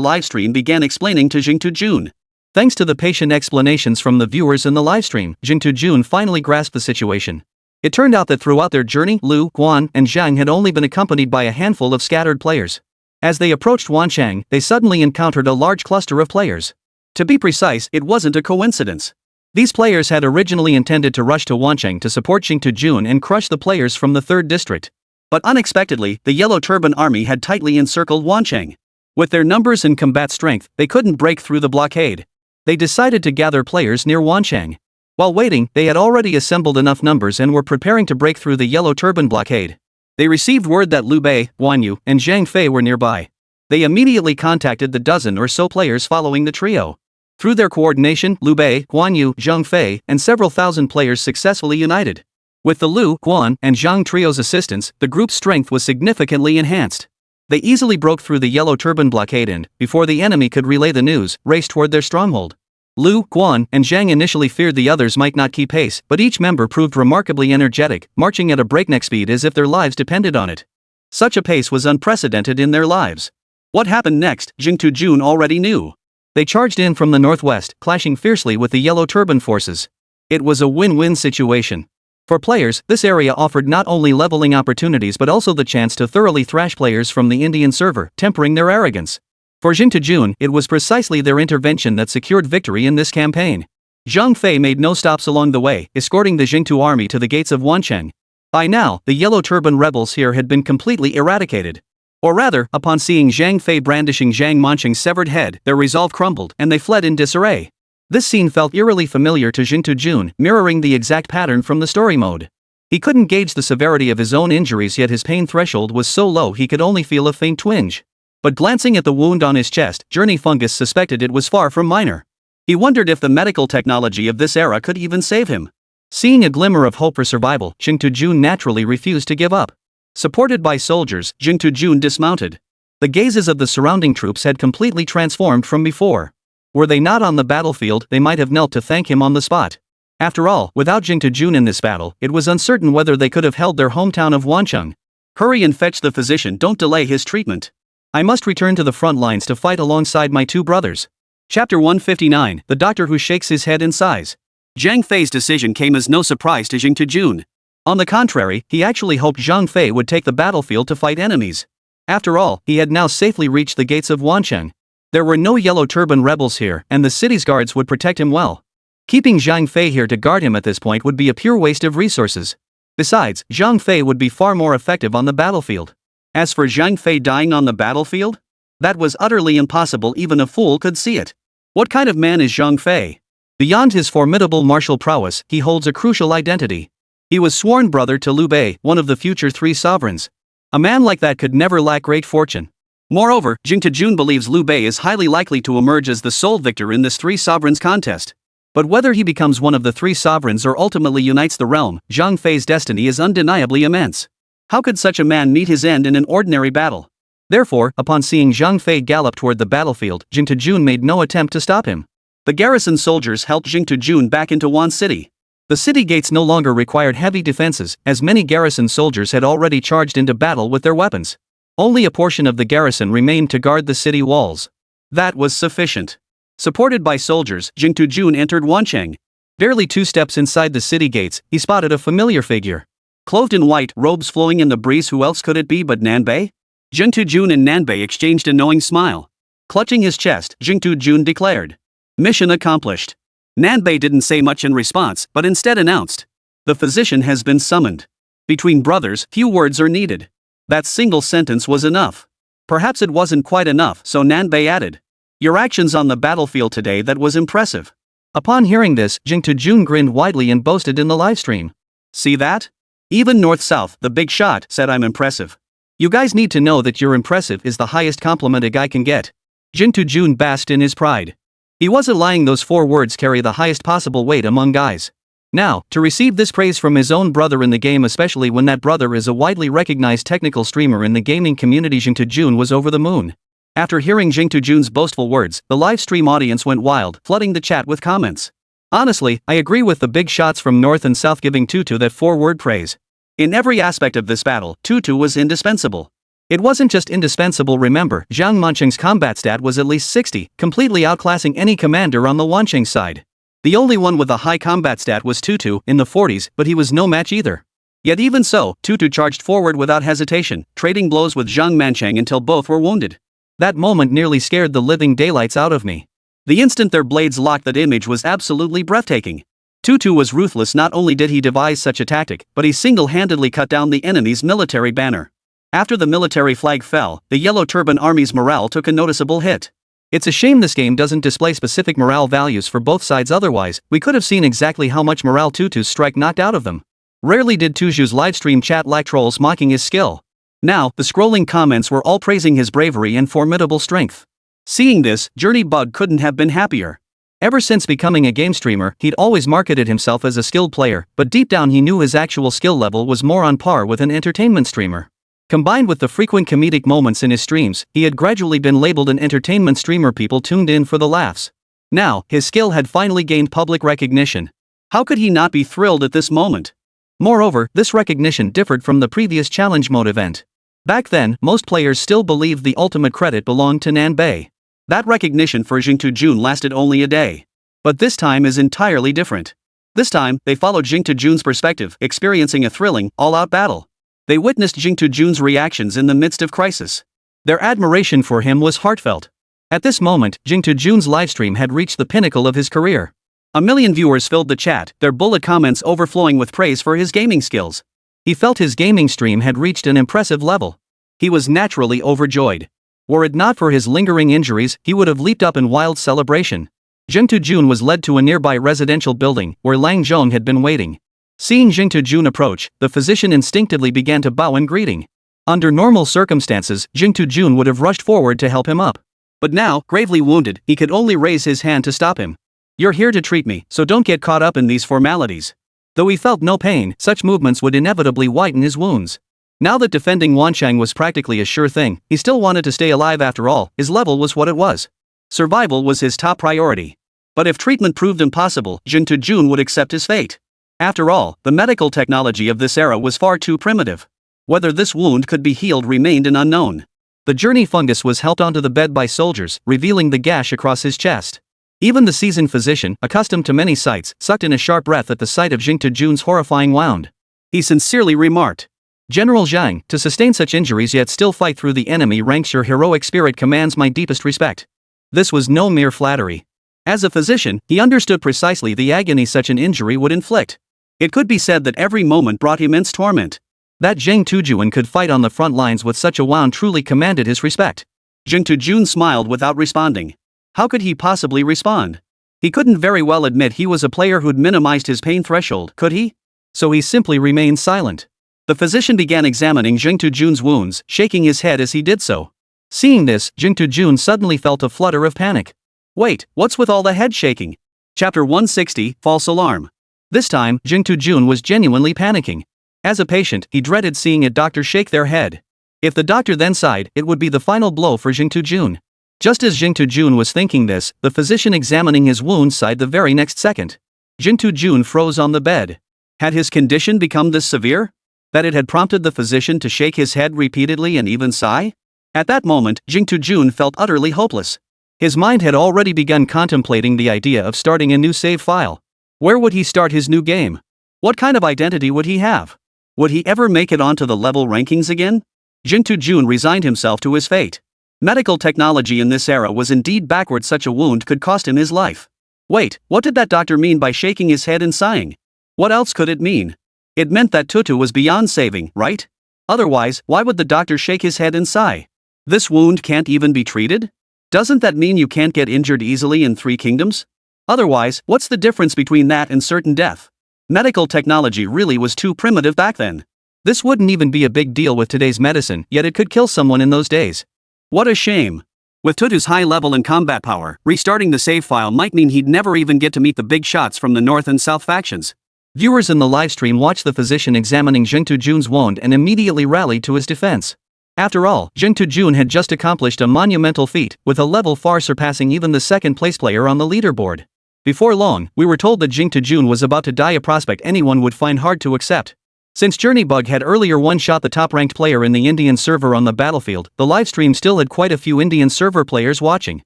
livestream began explaining to Jing Tujun. Thanks to the patient explanations from the viewers in the livestream, Jing Tujun finally grasped the situation. It turned out that throughout their journey, Liu, Guan, and Zhang had only been accompanied by a handful of scattered players. As they approached Wanchang, they suddenly encountered a large cluster of players. To be precise, it wasn't a coincidence. These players had originally intended to rush to Wanchang to support Jing Tujun and crush the players from the 3rd district. But unexpectedly, the Yellow Turban army had tightly encircled Wanchang. With their numbers and combat strength, they couldn't break through the blockade. They decided to gather players near Wanchang. While waiting, they had already assembled enough numbers and were preparing to break through the Yellow Turban blockade. They received word that Liu Bei, Guan Yu, and Zhang Fei were nearby. They immediately contacted the dozen or so players following the trio. Through their coordination, Liu Bei, Guan Yu, Zhang Fei, and several thousand players successfully united. With the Liu, Guan, and Zhang trio's assistance, the group's strength was significantly enhanced. They easily broke through the Yellow Turban blockade and, before the enemy could relay the news, raced toward their stronghold. Liu, Guan, and Zhang initially feared the others might not keep pace, but each member proved remarkably energetic, marching at a breakneck speed as if their lives depended on it. Such a pace was unprecedented in their lives. What happened next, Jing Tujun already knew. They charged in from the northwest, clashing fiercely with the Yellow Turban forces. It was a win-win situation. For players, this area offered not only leveling opportunities but also the chance to thoroughly thrash players from the Indian server, tempering their arrogance. For Jing Tujun, it was precisely their intervention that secured victory in this campaign. Zhang Fei made no stops along the way, escorting the Jingtu army to the gates of Wancheng. By now, the Yellow Turban rebels here had been completely eradicated. Or rather, upon seeing Zhang Fei brandishing Zhang Mancheng's severed head, their resolve crumbled and they fled in disarray. This scene felt eerily familiar to Jing Tujun, mirroring the exact pattern from the story mode. He couldn't gauge the severity of his own injuries, yet his pain threshold was so low he could only feel a faint twinge. But glancing at the wound on his chest, Journey Fungus suspected it was far from minor. He wondered if the medical technology of this era could even save him. Seeing a glimmer of hope for survival, Jing Tujun naturally refused to give up. Supported by soldiers, Jing Tujun dismounted. The gazes of the surrounding troops had completely transformed from before. Were they not on the battlefield, they might have knelt to thank him on the spot. After all, without Jing Tujun in this battle, it was uncertain whether they could have held their hometown of Wancheng. Hurry and fetch the physician, don't delay his treatment. I must return to the front lines to fight alongside my two brothers. Chapter 159, The Doctor Who Shakes His Head in Sighs. Zhang Fei's decision came as no surprise to Jing Tujun. On the contrary, he actually hoped Zhang Fei would take the battlefield to fight enemies. After all, he had now safely reached the gates of Wancheng. There were no Yellow Turban rebels here, and the city's guards would protect him well. Keeping Zhang Fei here to guard him at this point would be a pure waste of resources. Besides, Zhang Fei would be far more effective on the battlefield. As for Zhang Fei dying on the battlefield? That was utterly impossible, even a fool could see it. What kind of man is Zhang Fei? Beyond his formidable martial prowess, he holds a crucial identity. He was sworn brother to Liu Bei, one of the future three sovereigns. A man like that could never lack great fortune. Moreover, Jing Tujun believes Liu Bei is highly likely to emerge as the sole victor in this three sovereigns contest. But whether he becomes one of the three sovereigns or ultimately unites the realm, Zhang Fei's destiny is undeniably immense. How could such a man meet his end in an ordinary battle? Therefore, upon seeing Zhang Fei gallop toward the battlefield, Jing Tujun made no attempt to stop him. The garrison soldiers helped Jing Tujun back into Wan City. The city gates no longer required heavy defenses, as many garrison soldiers had already charged into battle with their weapons. Only a portion of the garrison remained to guard the city walls. That was sufficient. Supported by soldiers, Jing Tujun entered Wancheng. Barely 2 steps inside the city gates, he spotted a familiar figure. Clothed in white, robes flowing in the breeze, who else could it be but Nanbei? Jing Tujun and Nanbei exchanged a knowing smile. Clutching his chest, Jing Tujun declared, "Mission accomplished." Nanbei didn't say much in response, but instead announced, "The physician has been summoned." Between brothers, few words are needed. That single sentence was enough. Perhaps it wasn't quite enough, so Nanbei added, "Your actions on the battlefield today, that was impressive." Upon hearing this, Jing Tujun grinned widely and boasted in the livestream, "See that? Even North-South, the big shot, said I'm impressive. You guys need to know that you're impressive is the highest compliment a guy can get." Jing Tujun basked in his pride. He wasn't lying, those 4 words carry the highest possible weight among guys. Now, to receive this praise from his own brother in the game, especially when that brother is a widely recognized technical streamer in the gaming community, Jing Tujun was over the moon. After hearing Jing Tujun's boastful words, the live stream audience went wild, flooding the chat with comments. Honestly, I agree with the big shots from North and South giving Tutu that 4-word praise. In every aspect of this battle, Tutu was indispensable. It wasn't just indispensable, remember, Zhang Mancheng's combat stat was at least 60, completely outclassing any commander on the Wancheng side. The only one with a high combat stat was Tutu, in the 40s, but he was no match either. Yet even so, Tutu charged forward without hesitation, trading blows with Zhang Mancheng until both were wounded. That moment nearly scared the living daylights out of me. The instant their blades locked, that image was absolutely breathtaking. Tutu was ruthless. Not only did he devise such a tactic, but he single-handedly cut down the enemy's military banner. After the military flag fell, the Yellow Turban Army's morale took a noticeable hit. It's a shame this game doesn't display specific morale values for both sides, otherwise, we could have seen exactly how much morale Tutu's strike knocked out of them. Rarely did Tuju's livestream chat lack trolls mocking his skill. Now, the scrolling comments were all praising his bravery and formidable strength. Seeing this, Journey Bug couldn't have been happier. Ever since becoming a game streamer, he'd always marketed himself as a skilled player, but deep down he knew his actual skill level was more on par with an entertainment streamer. Combined with the frequent comedic moments in his streams, he had gradually been labeled an entertainment streamer. People tuned in for the laughs. Now, his skill had finally gained public recognition. How could he not be thrilled at this moment? Moreover, this recognition differed from the previous challenge mode event. Back then, most players still believed the ultimate credit belonged to Nanbei. That recognition for Jing Tujun lasted only a day. But this time is entirely different. This time, they followed Jing Tujun's perspective, experiencing a thrilling, all-out battle. They witnessed Jing Tujun's reactions in the midst of crisis. Their admiration for him was heartfelt. At this moment, Jing Tujun's livestream had reached the pinnacle of his career. 1 million viewers filled the chat, their bullet comments overflowing with praise for his gaming skills. He felt his gaming stream had reached an impressive level. He was naturally overjoyed. Were it not for his lingering injuries, he would have leaped up in wild celebration. Jing Tujun was led to a nearby residential building, where Lang Zhong had been waiting. Seeing Jing Tujun approach, the physician instinctively began to bow in greeting. Under normal circumstances, Jing Tujun would have rushed forward to help him up. But now, gravely wounded, he could only raise his hand to stop him. "You're here to treat me, so don't get caught up in these formalities." Though he felt no pain, such movements would inevitably whiten his wounds. Now that defending Wanchang was practically a sure thing, he still wanted to stay alive after all. His level was what it was. Survival was his top priority. But if treatment proved impossible, Jing Tujun would accept his fate. After all, the medical technology of this era was far too primitive. Whether this wound could be healed remained an unknown. The journey fungus was helped onto the bed by soldiers, revealing the gash across his chest. Even the seasoned physician, accustomed to many sights, sucked in a sharp breath at the sight of Jing Tujun's horrifying wound. He sincerely remarked, "General Zhang, to sustain such injuries yet still fight through the enemy ranks your heroic spirit commands my deepest respect." This was no mere flattery. As a physician, he understood precisely the agony such an injury would inflict. It could be said that every moment brought immense torment. That Jing Tujun could fight on the front lines with such a wound truly commanded his respect. Jing Tujun smiled without responding. How could he possibly respond? He couldn't very well admit he was a player who'd minimized his pain threshold, could he? So he simply remained silent. The physician began examining Jing Tujun's wounds, shaking his head as he did so. Seeing this, Jing Tujun suddenly felt a flutter of panic. Wait, what's with all the head shaking? Chapter 160, False Alarm. This time, Jing Tujun was genuinely panicking. As a patient, he dreaded seeing a doctor shake their head. If the doctor then sighed, it would be the final blow for Jing Tujun. Just as Jing Tujun was thinking this, the physician examining his wound sighed the very next second. Jing Tujun froze on the bed. Had his condition become this severe? That it had prompted the physician to shake his head repeatedly and even sigh? At that moment, Jing Tujun felt utterly hopeless. His mind had already begun contemplating the idea of starting a new save file. Where would he start his new game? What kind of identity would he have? Would he ever make it onto the level rankings again? Jing Tujun resigned himself to his fate. Medical technology in this era was indeed backward. Such a wound could cost him his life. Wait, what did that doctor mean by shaking his head and sighing? What else could it mean? It meant that Tutu was beyond saving, right? Otherwise, why would the doctor shake his head and sigh? This wound can't even be treated? Doesn't that mean you can't get injured easily in Three Kingdoms? Otherwise, what's the difference between that and certain death? Medical technology really was too primitive back then. This wouldn't even be a big deal with today's medicine, yet it could kill someone in those days. What a shame. With Tutu's high level and combat power, restarting the save file might mean he'd never even get to meet the big shots from the North and South factions. Viewers in the livestream watched the physician examining Jing Tujun's wound and immediately rallied to his defense. After all, Jing Tujun had just accomplished a monumental feat, with a level far surpassing even the second-place player on the leaderboard. Before long, we were told that Jing Tujun was about to die, a prospect anyone would find hard to accept. Since Journeybug had earlier one-shot the top-ranked player in the Indian server on the battlefield, the livestream still had quite a few Indian server players watching.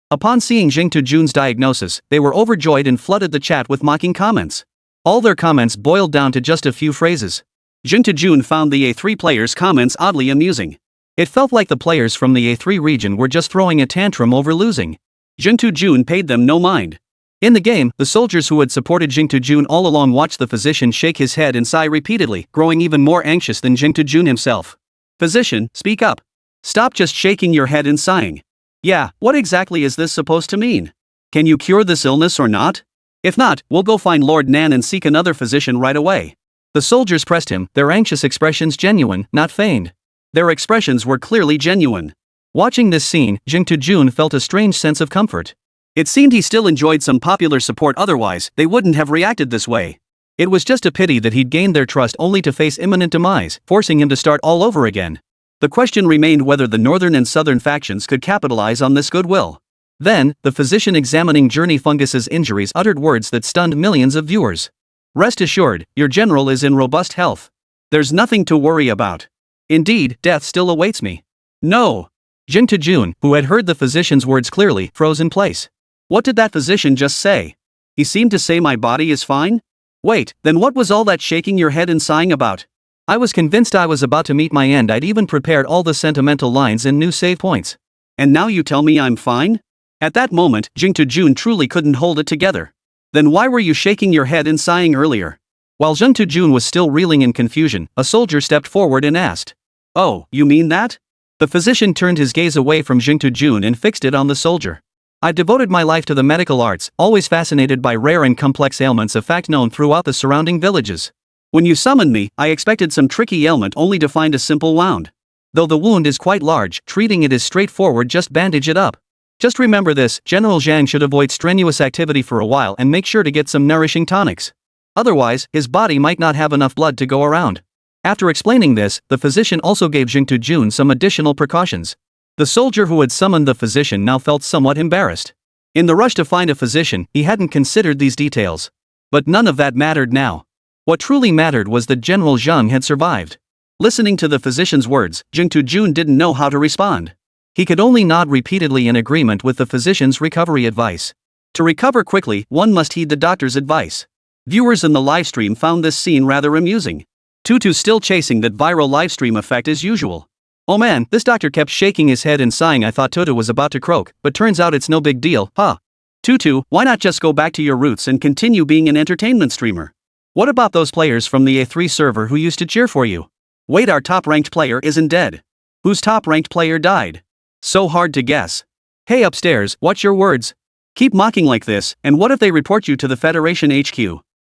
Upon seeing Jing Tujun's diagnosis, they were overjoyed and flooded the chat with mocking comments. All their comments boiled down to just a few phrases. Jing Tujun found the A3 players' comments oddly amusing. It felt like the players from the A3 region were just throwing a tantrum over losing. Jing Tujun paid them no mind. In the game, the soldiers who had supported Jing Tujun all along watched the physician shake his head and sigh repeatedly, growing even more anxious than Jing Tujun himself. "Physician, speak up. Stop just shaking your head and sighing. Yeah, what exactly is this supposed to mean? Can you cure this illness or not? If not, we'll go find Lord Nan and seek another physician right away." The soldiers pressed him, their anxious expressions genuine, not feigned. Their expressions were clearly genuine. Watching this scene, Jing Tujun felt a strange sense of comfort. It seemed he still enjoyed some popular support, otherwise, they wouldn't have reacted this way. It was just a pity that he'd gained their trust only to face imminent demise, forcing him to start all over again. The question remained whether the northern and southern factions could capitalize on this goodwill. Then, the physician examining Journey Fungus's injuries uttered words that stunned millions of viewers. "Rest assured, your general is in robust health. There's nothing to worry about. Indeed, death still awaits me." "No." Jing Tujun, who had heard the physician's words clearly, froze in place. What did that physician just say? He seemed to say my body is fine? Wait, then what was all that shaking your head and sighing about? I was convinced I was about to meet my end. I'd even prepared all the sentimental lines and new save points. And now you tell me I'm fine? At that moment, Jing Tujun truly couldn't hold it together. Then why were you shaking your head and sighing earlier? While Jing Tujun was still reeling in confusion, a soldier stepped forward and asked. "Oh, you mean that?" The physician turned his gaze away from Jing Tujun and fixed it on the soldier. "I've devoted my life to the medical arts, always fascinated by rare and complex ailments, a fact known throughout the surrounding villages. When you summoned me, I expected some tricky ailment only to find a simple wound. Though the wound is quite large, treating it is straightforward, just bandage it up. Just remember this, General Zhang should avoid strenuous activity for a while and make sure to get some nourishing tonics. Otherwise, his body might not have enough blood to go around. After explaining this, the physician also gave Jing some additional precautions. The soldier who had summoned the physician now felt somewhat embarrassed. In the rush to find a physician, he hadn't considered these details. But none of that mattered now. What truly mattered was that General Zhang had survived. Listening to the physician's words, Jun didn't know how to respond. He could only nod repeatedly in agreement with the physician's recovery advice. To recover quickly, one must heed the doctor's advice. Viewers in the livestream found this scene rather amusing. Tutu still chasing that viral livestream effect as usual. Oh man, this doctor kept shaking his head and sighing. I thought Tutu was about to croak, but turns out it's no big deal, huh? Tutu, why not just go back to your roots and continue being an entertainment streamer? What about those players from the A3 server who used to cheer for you? Wait, our top-ranked player isn't dead. Whose top-ranked player died? So hard to guess. Hey upstairs, watch your words. Keep mocking like this, and what if they report you to the Federation HQ?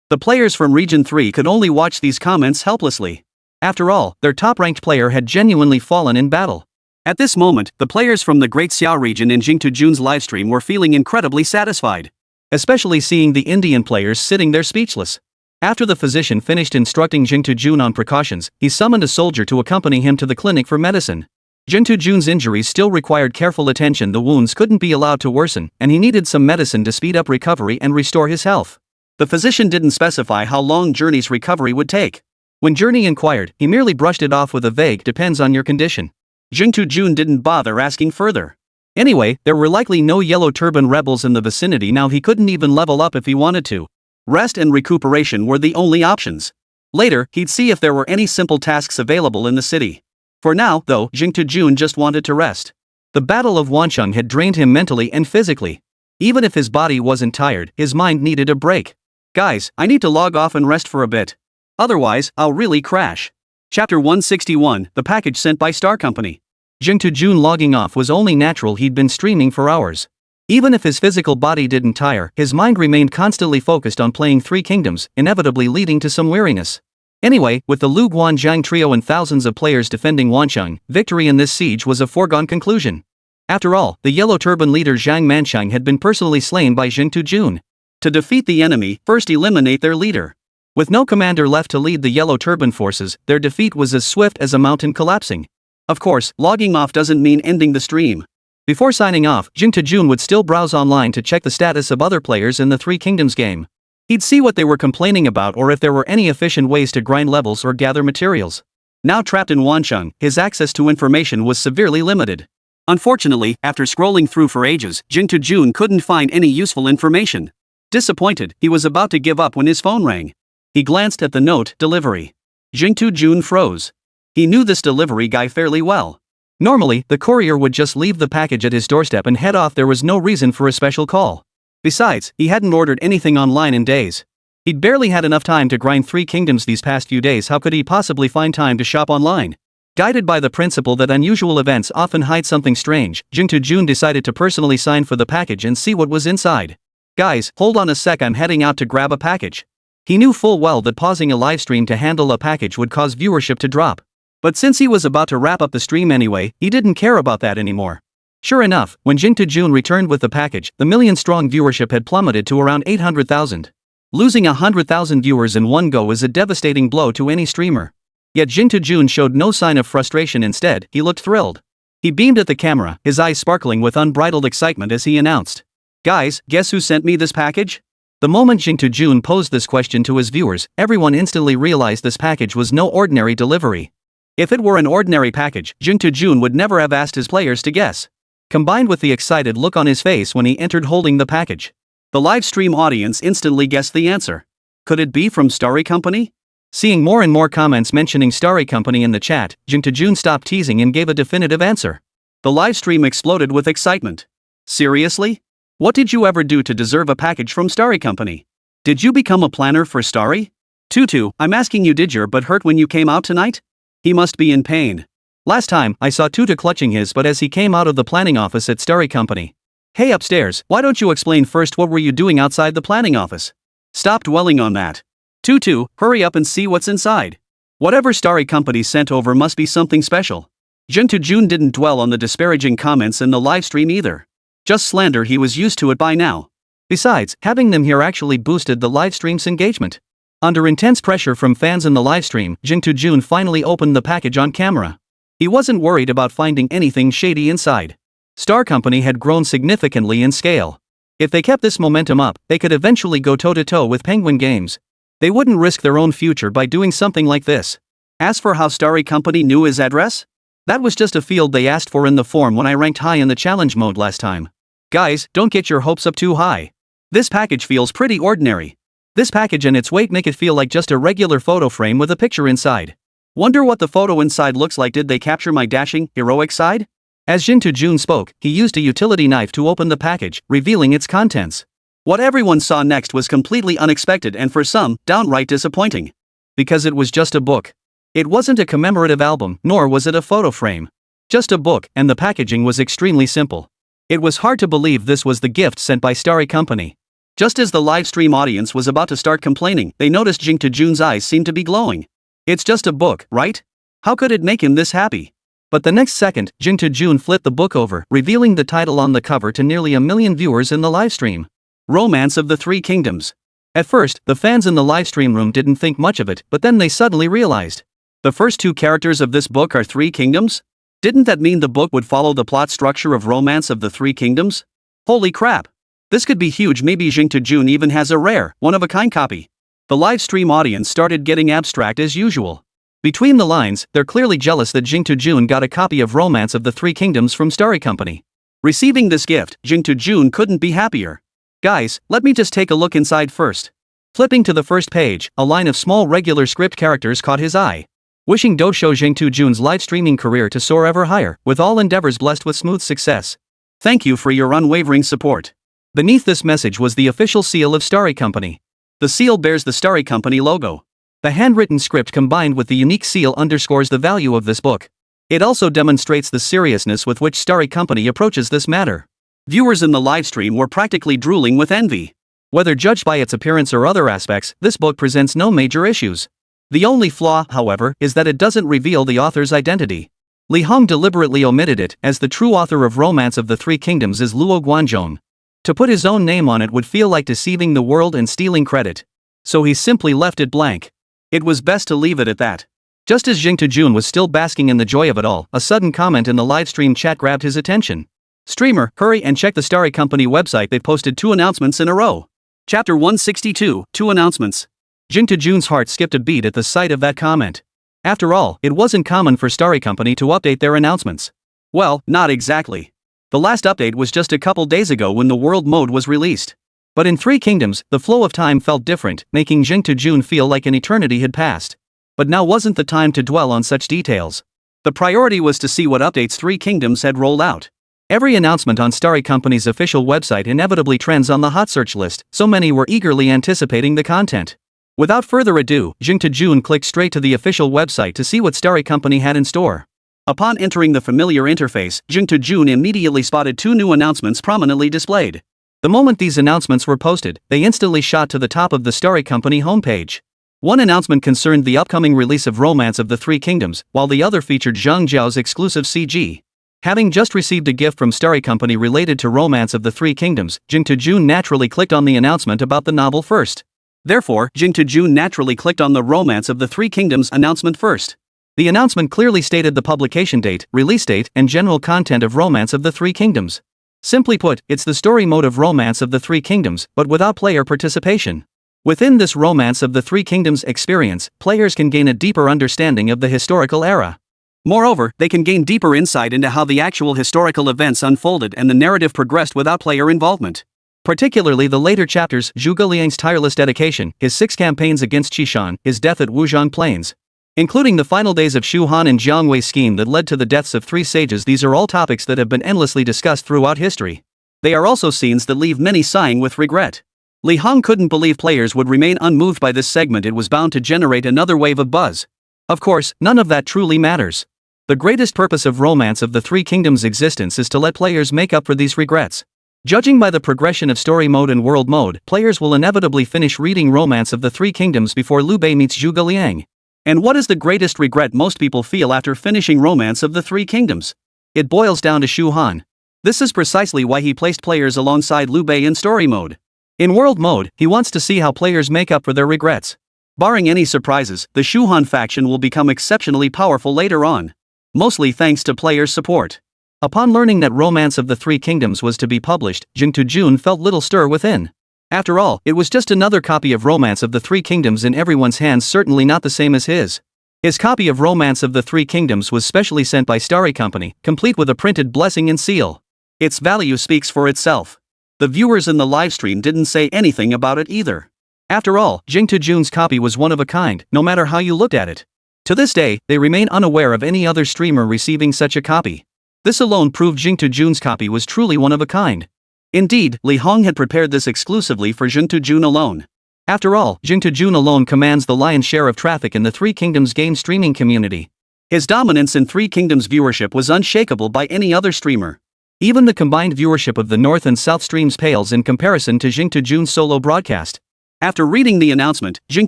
The players from Region 3 could only watch these comments helplessly. After all, their top-ranked player had genuinely fallen in battle. At this moment, the players from the Great Xiao region in Jun's livestream were feeling incredibly satisfied. Especially seeing the Indian players sitting there speechless. After the physician finished instructing Jun on precautions, he summoned a soldier to accompany him to the clinic for medicine. Jun's injuries still required careful attention. The wounds couldn't be allowed to worsen, and he needed some medicine to speed up recovery and restore his health. The physician didn't specify how long Journey's recovery would take. When Journey inquired, he merely brushed it off with a vague "depends on your condition." Jun didn't bother asking further. Anyway, there were likely no Yellow Turban rebels in the vicinity now. He couldn't even level up if he wanted to. Rest and recuperation were the only options. Later, he'd see if there were any simple tasks available in the city. For now, though, Jun just wanted to rest. The Battle of Wancheng had drained him mentally and physically. Even if his body wasn't tired, his mind needed a break. Guys, I need to log off and rest for a bit. Otherwise, I'll really crash. Chapter 161, The Package Sent by Star Company. Jun logging off was only natural. He'd been streaming for hours. Even if his physical body didn't tire, his mind remained constantly focused on playing Three Kingdoms, inevitably leading to some weariness. Anyway, with the Lu Guanzhang trio and thousands of players defending Wancheng, victory in this siege was a foregone conclusion. After all, the Yellow Turban leader Zhang Manshang had been personally slain by Jun. To defeat the enemy, first eliminate their leader. With no commander left to lead the Yellow Turban forces, their defeat was as swift as a mountain collapsing. Of course, logging off doesn't mean ending the stream. Before signing off, Jun would still browse online to check the status of other players in the Three Kingdoms game. He'd see what they were complaining about or if there were any efficient ways to grind levels or gather materials. Now trapped in Wancheng, his access to information was severely limited. Unfortunately, after scrolling through for ages, Jun couldn't find any useful information. Disappointed, he was about to give up when his phone rang. He glanced at the note, delivery. Jun froze. He knew this delivery guy fairly well. Normally, the courier would just leave the package at his doorstep and head off. There was no reason for a special call. Besides, he hadn't ordered anything online in days. He'd barely had enough time to grind Three Kingdoms these past few days. How could he possibly find time to shop online? Guided by the principle that unusual events often hide something strange, Jun decided to personally sign for the package and see what was inside. Guys, hold on a sec, I'm heading out to grab a package. He knew full well that pausing a livestream to handle a package would cause viewership to drop. But since he was about to wrap up the stream anyway, he didn't care about that anymore. Sure enough, when Jun returned with the package, the million-strong viewership had plummeted to around 800,000. Losing 100,000 viewers in one go is a devastating blow to any streamer. Yet Jun showed no sign of frustration. Instead, he looked thrilled. He beamed at the camera, his eyes sparkling with unbridled excitement as he announced, "Guys, guess who sent me this package?" The moment Jun posed this question to his viewers, everyone instantly realized this package was no ordinary delivery. If it were an ordinary package, Jun would never have asked his players to guess. Combined with the excited look on his face when he entered holding the package, the live stream audience instantly guessed the answer. Could it be from Starry Company? Seeing more and more comments mentioning Starry Company in the chat, Jun stopped teasing and gave a definitive answer. The live stream exploded with excitement. Seriously? What did you ever do to deserve a package from Starry Company? Did you become a planner for Starry? Tutu, I'm asking you, did your butt hurt when you came out tonight? He must be in pain. Last time, I saw Tutu clutching his butt as he came out of the planning office at Starry Company. Hey upstairs, why don't you explain first, what were you doing outside the planning office? Stop dwelling on that. Tutu, hurry up and see what's inside. Whatever Starry Company sent over must be something special. Jin Jun didn't dwell on the disparaging comments in the livestream either. Just slander, he was used to it by now. Besides, having them here actually boosted the livestream's engagement. Under intense pressure from fans in the livestream, Jin Jun finally opened the package on camera. He wasn't worried about finding anything shady inside. Star Company had grown significantly in scale. If they kept this momentum up, they could eventually go toe-to-toe with Penguin Games. They wouldn't risk their own future by doing something like this. As for how Star Company knew his address? That was just a field they asked for in the form when I ranked high in the challenge mode last time. Guys, don't get your hopes up too high. This package feels pretty ordinary. This package and its weight make it feel like just a regular photo frame with a picture inside. Wonder what the photo inside looks like. Did they capture my dashing, heroic side? As Jin Jun spoke, he used a utility knife to open the package, revealing its contents. What everyone saw next was completely unexpected and for some, downright disappointing. Because it was just a book. It wasn't a commemorative album, nor was it a photo frame. Just a book, and the packaging was extremely simple. It was hard to believe this was the gift sent by Starry Company. Just as the livestream audience was about to start complaining, they noticed Jin Jun's eyes seemed to be glowing. It's just a book, right? How could it make him this happy? But the next second, Jin Jun flipped the book over, revealing the title on the cover to nearly 1 million viewers in the livestream. Romance of the Three Kingdoms. At first, the fans in the livestream room didn't think much of it, but then they suddenly realized. The first 2 characters of this book are 3 kingdoms? Didn't that mean the book would follow the plot structure of Romance of the Three Kingdoms? Holy crap! This could be huge. Maybe Jin Jun even has a rare, one-of-a-kind copy. The livestream audience started getting abstract as usual. Between the lines, they're clearly jealous that Jin Jun got a copy of Romance of the Three Kingdoms from Starry Company. Receiving this gift, Jin Jun couldn't be happier. Guys, let me just take a look inside first. Flipping to the first page, a line of small regular script characters caught his eye. Wishing Dosho Jin Jun's live streaming career to soar ever higher, with all endeavors blessed with smooth success. Thank you for your unwavering support. Beneath this message was the official seal of Starry Company. The seal bears the Starry Company logo. The handwritten script combined with the unique seal underscores the value of this book. It also demonstrates the seriousness with which Starry Company approaches this matter. Viewers in the livestream were practically drooling with envy. Whether judged by its appearance or other aspects, this book presents no major issues. The only flaw, however, is that it doesn't reveal the author's identity. Lí Héng deliberately omitted it, as the true author of Romance of the Three Kingdoms is Luo Guanzhong. To put his own name on it would feel like deceiving the world and stealing credit. So he simply left it blank. It was best to leave it at that. Just as Jin Jun was still basking in the joy of it all, a sudden comment in the livestream chat grabbed his attention. Streamer, hurry and check the Starry Company website. They posted 2 announcements in a row. Chapter 162, 2 announcements. Jin Jun's heart skipped a beat at the sight of that comment. After all, it wasn't common for Starry Company to update their announcements. Well, not exactly. The last update was just a couple days ago when the world mode was released. But in Three Kingdoms, the flow of time felt different, making Jin Jun feel like an eternity had passed. But now wasn't the time to dwell on such details. The priority was to see what updates Three Kingdoms had rolled out. Every announcement on Starry Company's official website inevitably trends on the hot search list, so many were eagerly anticipating the content. Without further ado, Jin Jun clicked straight to the official website to see what Starry Company had in store. Upon entering the familiar interface, Jin Jun immediately spotted 2 new announcements prominently displayed. The moment these announcements were posted, they instantly shot to the top of the Starry Company homepage. One announcement concerned the upcoming release of Romance of the Three Kingdoms, while the other featured Zhang Zhao's exclusive CG. Having just received a gift from Starry Company related to Romance of the Three Kingdoms, Jin Jun naturally clicked on the announcement about the novel first. Therefore, Jin Jun naturally clicked on the Romance of the Three Kingdoms announcement first. The announcement clearly stated the publication date, release date, and general content of Romance of the Three Kingdoms. Simply put, it's the story mode of Romance of the Three Kingdoms, but without player participation. Within this Romance of the Three Kingdoms experience, players can gain a deeper understanding of the historical era. Moreover, they can gain deeper insight into how the actual historical events unfolded and the narrative progressed without player involvement. Particularly the later chapters, Zhuge Liang's tireless dedication, his 6 campaigns against Qishan, his death at Wuzhong Plains. Including the final days of Shu Han and Jiang Wei's scheme that led to the deaths of 3 sages. These are all topics that have been endlessly discussed throughout history. They are also scenes that leave many sighing with regret. Lí Héng couldn't believe players would remain unmoved by this segment. It was bound to generate another wave of buzz. Of course, none of that truly matters. The greatest purpose of Romance of the Three Kingdoms' existence is to let players make up for these regrets. Judging by the progression of story mode and world mode, players will inevitably finish reading Romance of the Three Kingdoms before Liu Bei meets Zhuge Liang. And what is the greatest regret most people feel after finishing Romance of the Three Kingdoms? It boils down to Shu Han. This is precisely why he placed players alongside Liu Bei in story mode. In world mode, he wants to see how players make up for their regrets. Barring any surprises, the Shu Han faction will become exceptionally powerful later on. Mostly thanks to players' support. Upon learning that Romance of the Three Kingdoms was to be published, Jing Tujun felt little stir within. After all, it was just another copy of Romance of the Three Kingdoms in everyone's hands, certainly not the same as his. His copy of Romance of the Three Kingdoms was specially sent by Starry Company, complete with a printed blessing and seal. Its value speaks for itself. The viewers in the livestream didn't say anything about it either. After all, Jing Tujun's copy was one of a kind, no matter how you looked at it. To this day, they remain unaware of any other streamer receiving such a copy. This alone proved Jing Tujun's copy was truly one of a kind. Indeed, Lí Héng had prepared this exclusively for Jing Tujun alone. After all, Jing Tujun alone commands the lion's share of traffic in the Three Kingdoms game streaming community. His dominance in Three Kingdoms viewership was unshakable by any other streamer. Even the combined viewership of the North and South streams pales in comparison to Jing Tujun's solo broadcast. After reading the announcement, Jing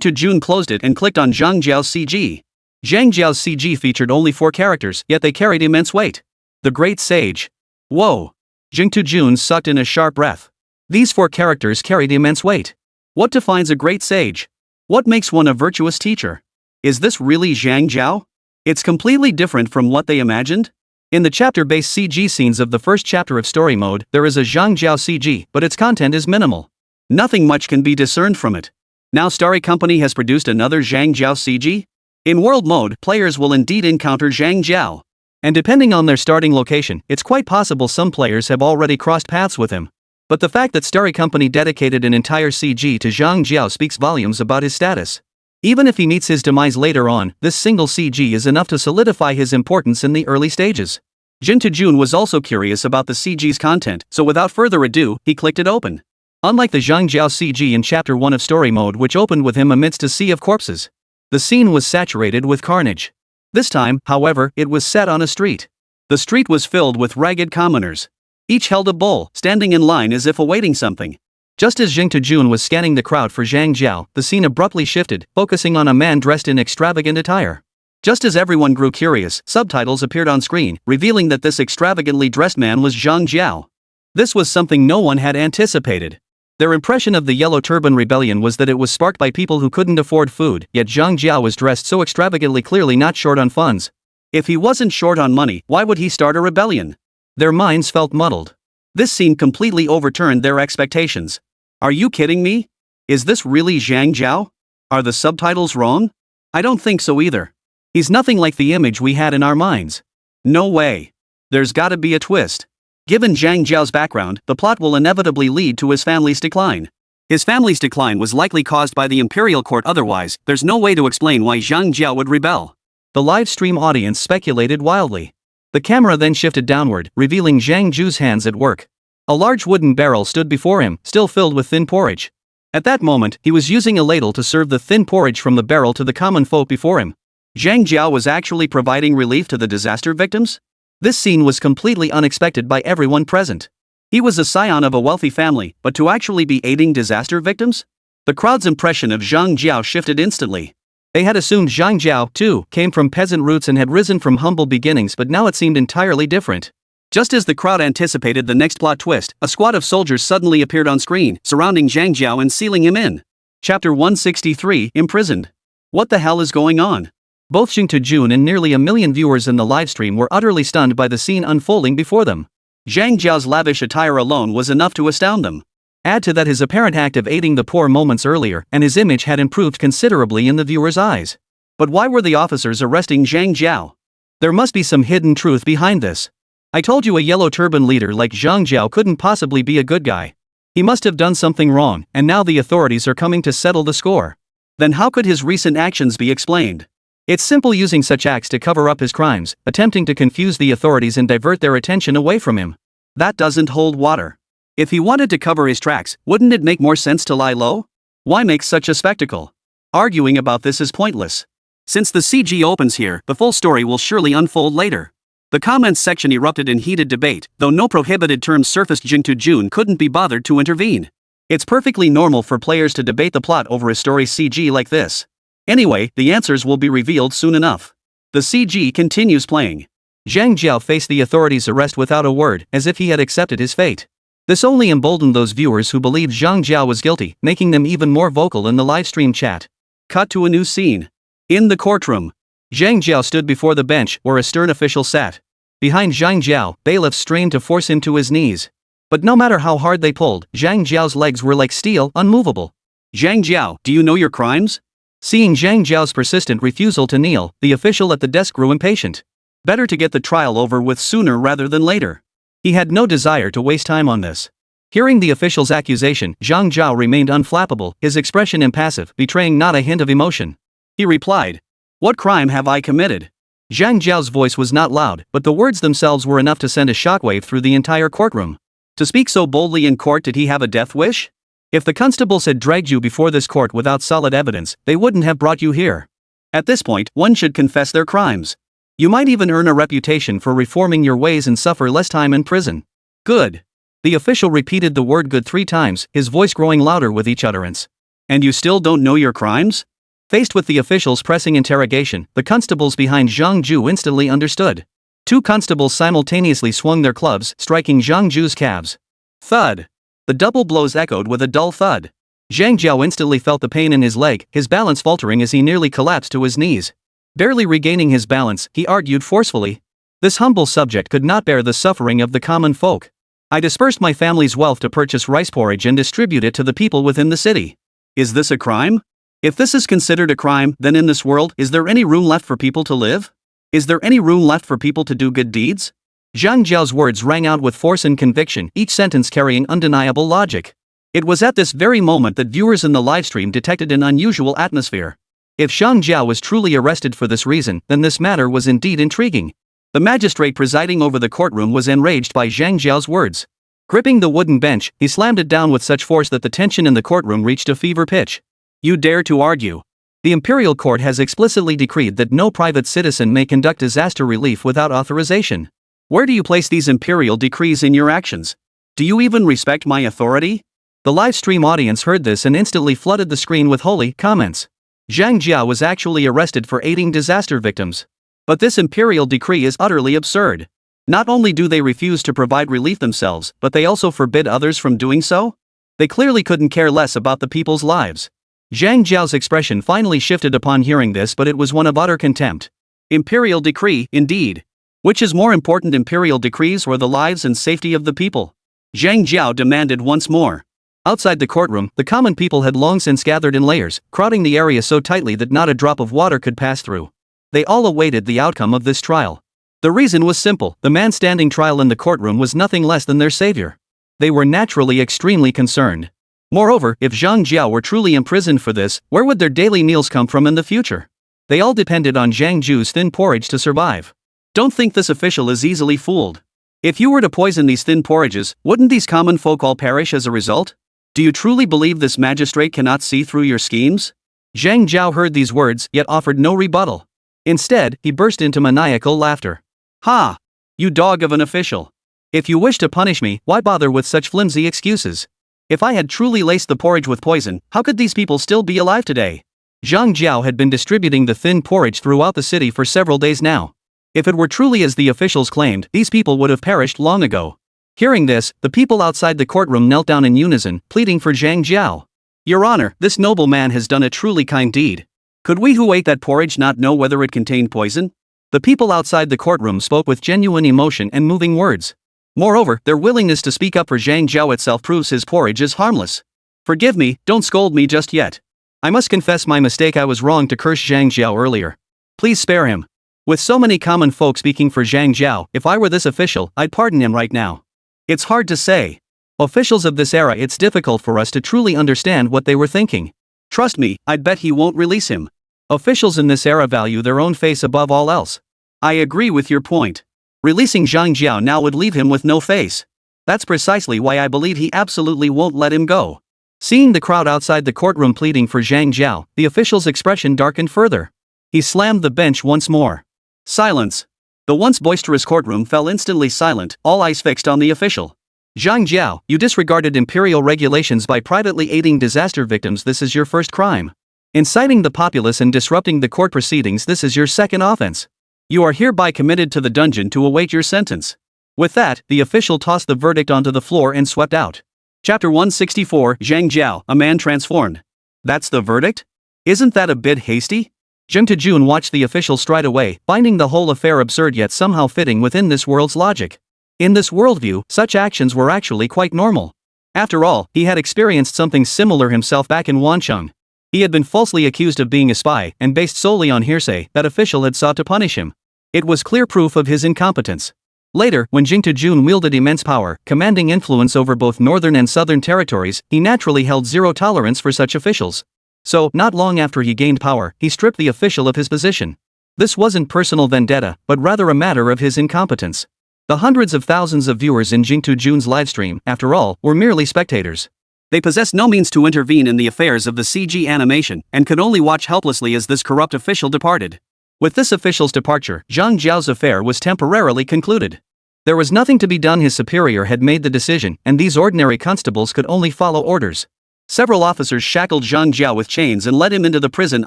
Tujun closed it and clicked on Zhang Jiao's CG. Zhang Jiao's CG featured only 4 characters, yet they carried immense weight. The Great Sage. Whoa! Jing Tujun sucked in a sharp breath. These 4 characters carried immense weight. What defines a great sage? What makes one a virtuous teacher? Is this really Zhang Jiao? It's completely different from what they imagined. In the chapter-based CG scenes of the first chapter of story mode, there is a Zhang Jiao CG, but its content is minimal. Nothing much can be discerned from it. Now Starry Company has produced another Zhang Jiao CG? In world mode, players will indeed encounter Zhang Jiao. And depending on their starting location, it's quite possible some players have already crossed paths with him. But the fact that Starry Company dedicated an entire CG to Zhang Jiao speaks volumes about his status. Even if he meets his demise later on, this single CG is enough to solidify his importance in the early stages. Jing Tujun was also curious about the CG's content, so without further ado, he clicked it open. Unlike the Zhang Jiao CG in Chapter 1 of Story Mode, which opened with him amidst a sea of corpses, the scene was saturated with carnage. This time, however, it was set on a street. The street was filled with ragged commoners. Each held a bowl, standing in line as if awaiting something. Just as Jing Tujun was scanning the crowd for Zhang Jiao, the scene abruptly shifted, focusing on a man dressed in extravagant attire. Just as everyone grew curious, subtitles appeared on screen, revealing that this extravagantly dressed man was Zhang Jiao. This was something no one had anticipated. Their impression of the Yellow Turban Rebellion was that it was sparked by people who couldn't afford food, yet Zhang Jiao was dressed so extravagantly, clearly not short on funds. If he wasn't short on money, why would he start a rebellion? Their minds felt muddled. This scene completely overturned their expectations. Are you kidding me? Is this really Zhang Jiao? Are the subtitles wrong? I don't think so either. He's nothing like the image we had in our minds. No way. There's gotta be a twist. Given Zhang Jiao's background, the plot will inevitably lead to his family's decline. His family's decline was likely caused by the imperial court, otherwise, there's no way to explain why Zhang Jiao would rebel. The live stream audience speculated wildly. The camera then shifted downward, revealing Zhang Jiao's hands at work. A large wooden barrel stood before him, still filled with thin porridge. At that moment, he was using a ladle to serve the thin porridge from the barrel to the common folk before him. Zhang Jiao was actually providing relief to the disaster victims? This scene was completely unexpected by everyone present. He was a scion of a wealthy family, but to actually be aiding disaster victims? The crowd's impression of Zhang Jiao shifted instantly. They had assumed Zhang Jiao, too, came from peasant roots and had risen from humble beginnings, but now it seemed entirely different. Just as the crowd anticipated the next plot twist, a squad of soldiers suddenly appeared on screen, surrounding Zhang Jiao and sealing him in. Chapter 163, Imprisoned. What the hell is going on? Both Jing Tujun and nearly 1 million viewers in the livestream were utterly stunned by the scene unfolding before them. Zhang Jiao's lavish attire alone was enough to astound them. Add to that his apparent act of aiding the poor moments earlier, and his image had improved considerably in the viewers' eyes. But why were the officers arresting Zhang Jiao? There must be some hidden truth behind this. I told you a yellow turban leader like Zhang Jiao couldn't possibly be a good guy. He must have done something wrong, and now the authorities are coming to settle the score. Then how could his recent actions be explained? It's simple, using such acts to cover up his crimes, attempting to confuse the authorities and divert their attention away from him. That doesn't hold water. If he wanted to cover his tracks, wouldn't it make more sense to lie low? Why make such a spectacle? Arguing about this is pointless. Since the CG opens here, the full story will surely unfold later. The comments section erupted in heated debate, though no prohibited terms surfaced. Jing Tujun couldn't be bothered to intervene. It's perfectly normal for players to debate the plot over a story CG like this. Anyway, the answers will be revealed soon enough. The CG continues playing. Zhang Jiao faced the authorities' arrest without a word, as if he had accepted his fate. This only emboldened those viewers who believed Zhang Jiao was guilty, making them even more vocal in the livestream chat. Cut to a new scene. In the courtroom, Zhang Jiao stood before the bench where a stern official sat. Behind Zhang Jiao, bailiffs strained to force him to his knees. But no matter how hard they pulled, Zhang Jiao's legs were like steel, unmovable. Zhang Jiao, do you know your crimes? Seeing Zhang Jiao's persistent refusal to kneel, the official at the desk grew impatient. Better to get the trial over with sooner rather than later. He had no desire to waste time on this. Hearing the official's accusation, Zhang Jiao remained unflappable, his expression impassive, betraying not a hint of emotion. He replied, "What crime have I committed?" Zhang Jiao's voice was not loud, but the words themselves were enough to send a shockwave through the entire courtroom. To speak so boldly in court, did he have a death wish? If the constables had dragged you before this court without solid evidence, they wouldn't have brought you here. At this point, one should confess their crimes. You might even earn a reputation for reforming your ways and suffer less time in prison. Good. The official repeated the word good 3 times, his voice growing louder with each utterance. And you still don't know your crimes? Faced with the official's pressing interrogation, the constables behind Zhang Ju instantly understood. 2 constables simultaneously swung their clubs, striking Zhang Ju's calves. Thud. The double blows echoed with a dull thud. Zhang Jiao instantly felt the pain in his leg, his balance faltering as he nearly collapsed to his knees. Barely regaining his balance, he argued forcefully. This humble subject could not bear the suffering of the common folk. I dispersed my family's wealth to purchase rice porridge and distribute it to the people within the city. Is this a crime? If this is considered a crime, then in this world, is there any room left for people to live? Is there any room left for people to do good deeds? Zhang Jiao's words rang out with force and conviction, each sentence carrying undeniable logic. It was at this very moment that viewers in the livestream detected an unusual atmosphere. If Zhang Jiao was truly arrested for this reason, then this matter was indeed intriguing. The magistrate presiding over the courtroom was enraged by Zhang Jiao's words. Gripping the wooden bench, he slammed it down with such force that the tension in the courtroom reached a fever pitch. You dare to argue? The imperial court has explicitly decreed that no private citizen may conduct disaster relief without authorization. Where do you place these imperial decrees in your actions? Do you even respect my authority? The livestream audience heard this and instantly flooded the screen with holy comments. Zhang Jiao was actually arrested for aiding disaster victims. But this imperial decree is utterly absurd. Not only do they refuse to provide relief themselves, but they also forbid others from doing so? They clearly couldn't care less about the people's lives. Zhang Jiao's expression finally shifted upon hearing this, but it was one of utter contempt. Imperial decree, indeed. Which is more important, imperial decrees or the lives and safety of the people? Zhang Jiao demanded once more. Outside the courtroom, the common people had long since gathered in layers, crowding the area so tightly that not a drop of water could pass through. They all awaited the outcome of this trial. The reason was simple: the man standing trial in the courtroom was nothing less than their savior. They were naturally extremely concerned. Moreover, if Zhang Jiao were truly imprisoned for this, where would their daily meals come from in the future? They all depended on Zhang Ju's thin porridge to survive. Don't think this official is easily fooled. If you were to poison these thin porridges, wouldn't these common folk all perish as a result? Do you truly believe this magistrate cannot see through your schemes? Zhang Jiao heard these words, yet offered no rebuttal. Instead, he burst into maniacal laughter. Ha! You dog of an official. If you wish to punish me, why bother with such flimsy excuses? If I had truly laced the porridge with poison, how could these people still be alive today? Zhang Jiao had been distributing the thin porridge throughout the city for several days now. If it were truly as the officials claimed, these people would have perished long ago. Hearing this, the people outside the courtroom knelt down in unison, pleading for Zhang Jiao. Your Honor, this noble man has done a truly kind deed. Could we who ate that porridge not know whether it contained poison? The people outside the courtroom spoke with genuine emotion and moving words. Moreover, their willingness to speak up for Zhang Jiao itself proves his porridge is harmless. Forgive me, don't scold me just yet. I must confess my mistake. I was wrong to curse Zhang Jiao earlier. Please spare him. With so many common folk speaking for Zhang Jiao, if I were this official, I'd pardon him right now. It's hard to say. Officials of this era, it's difficult for us to truly understand what they were thinking. Trust me, I'd bet he won't release him. Officials in this era value their own face above all else. I agree with your point. Releasing Zhang Jiao now would leave him with no face. That's precisely why I believe he absolutely won't let him go. Seeing the crowd outside the courtroom pleading for Zhang Jiao, the official's expression darkened further. He slammed the bench once more. Silence. The once boisterous courtroom fell instantly silent, all eyes fixed on the official. Zhang Jiao, you disregarded imperial regulations by privately aiding disaster victims. This is your first crime. Inciting the populace and disrupting the court proceedings, this is your second offense. You are hereby committed to the dungeon to await your sentence. With that, the official tossed the verdict onto the floor and swept out. Chapter 164 Zhang Jiao, a man transformed. That's the verdict? Isn't that a bit hasty? Jing Tejun watched the official stride away, finding the whole affair absurd yet somehow fitting within this world's logic. In this worldview, such actions were actually quite normal. After all, he had experienced something similar himself back in Wancheng. He had been falsely accused of being a spy, and based solely on hearsay, that official had sought to punish him. It was clear proof of his incompetence. Later, when Jing Tejun wielded immense power, commanding influence over both northern and southern territories, he naturally held zero tolerance for such officials. So, not long after he gained power, he stripped the official of his position. This wasn't personal vendetta, but rather a matter of his incompetence. The hundreds of thousands of viewers in Jing Tejun's livestream, after all, were merely spectators. They possessed no means to intervene in the affairs of the CG animation, and could only watch helplessly as this corrupt official departed. With this official's departure, Zhang Jiao's affair was temporarily concluded. There was nothing to be done. His superior had made the decision, and these ordinary constables could only follow orders. Several officers shackled Zhang Jiao with chains and led him into the prison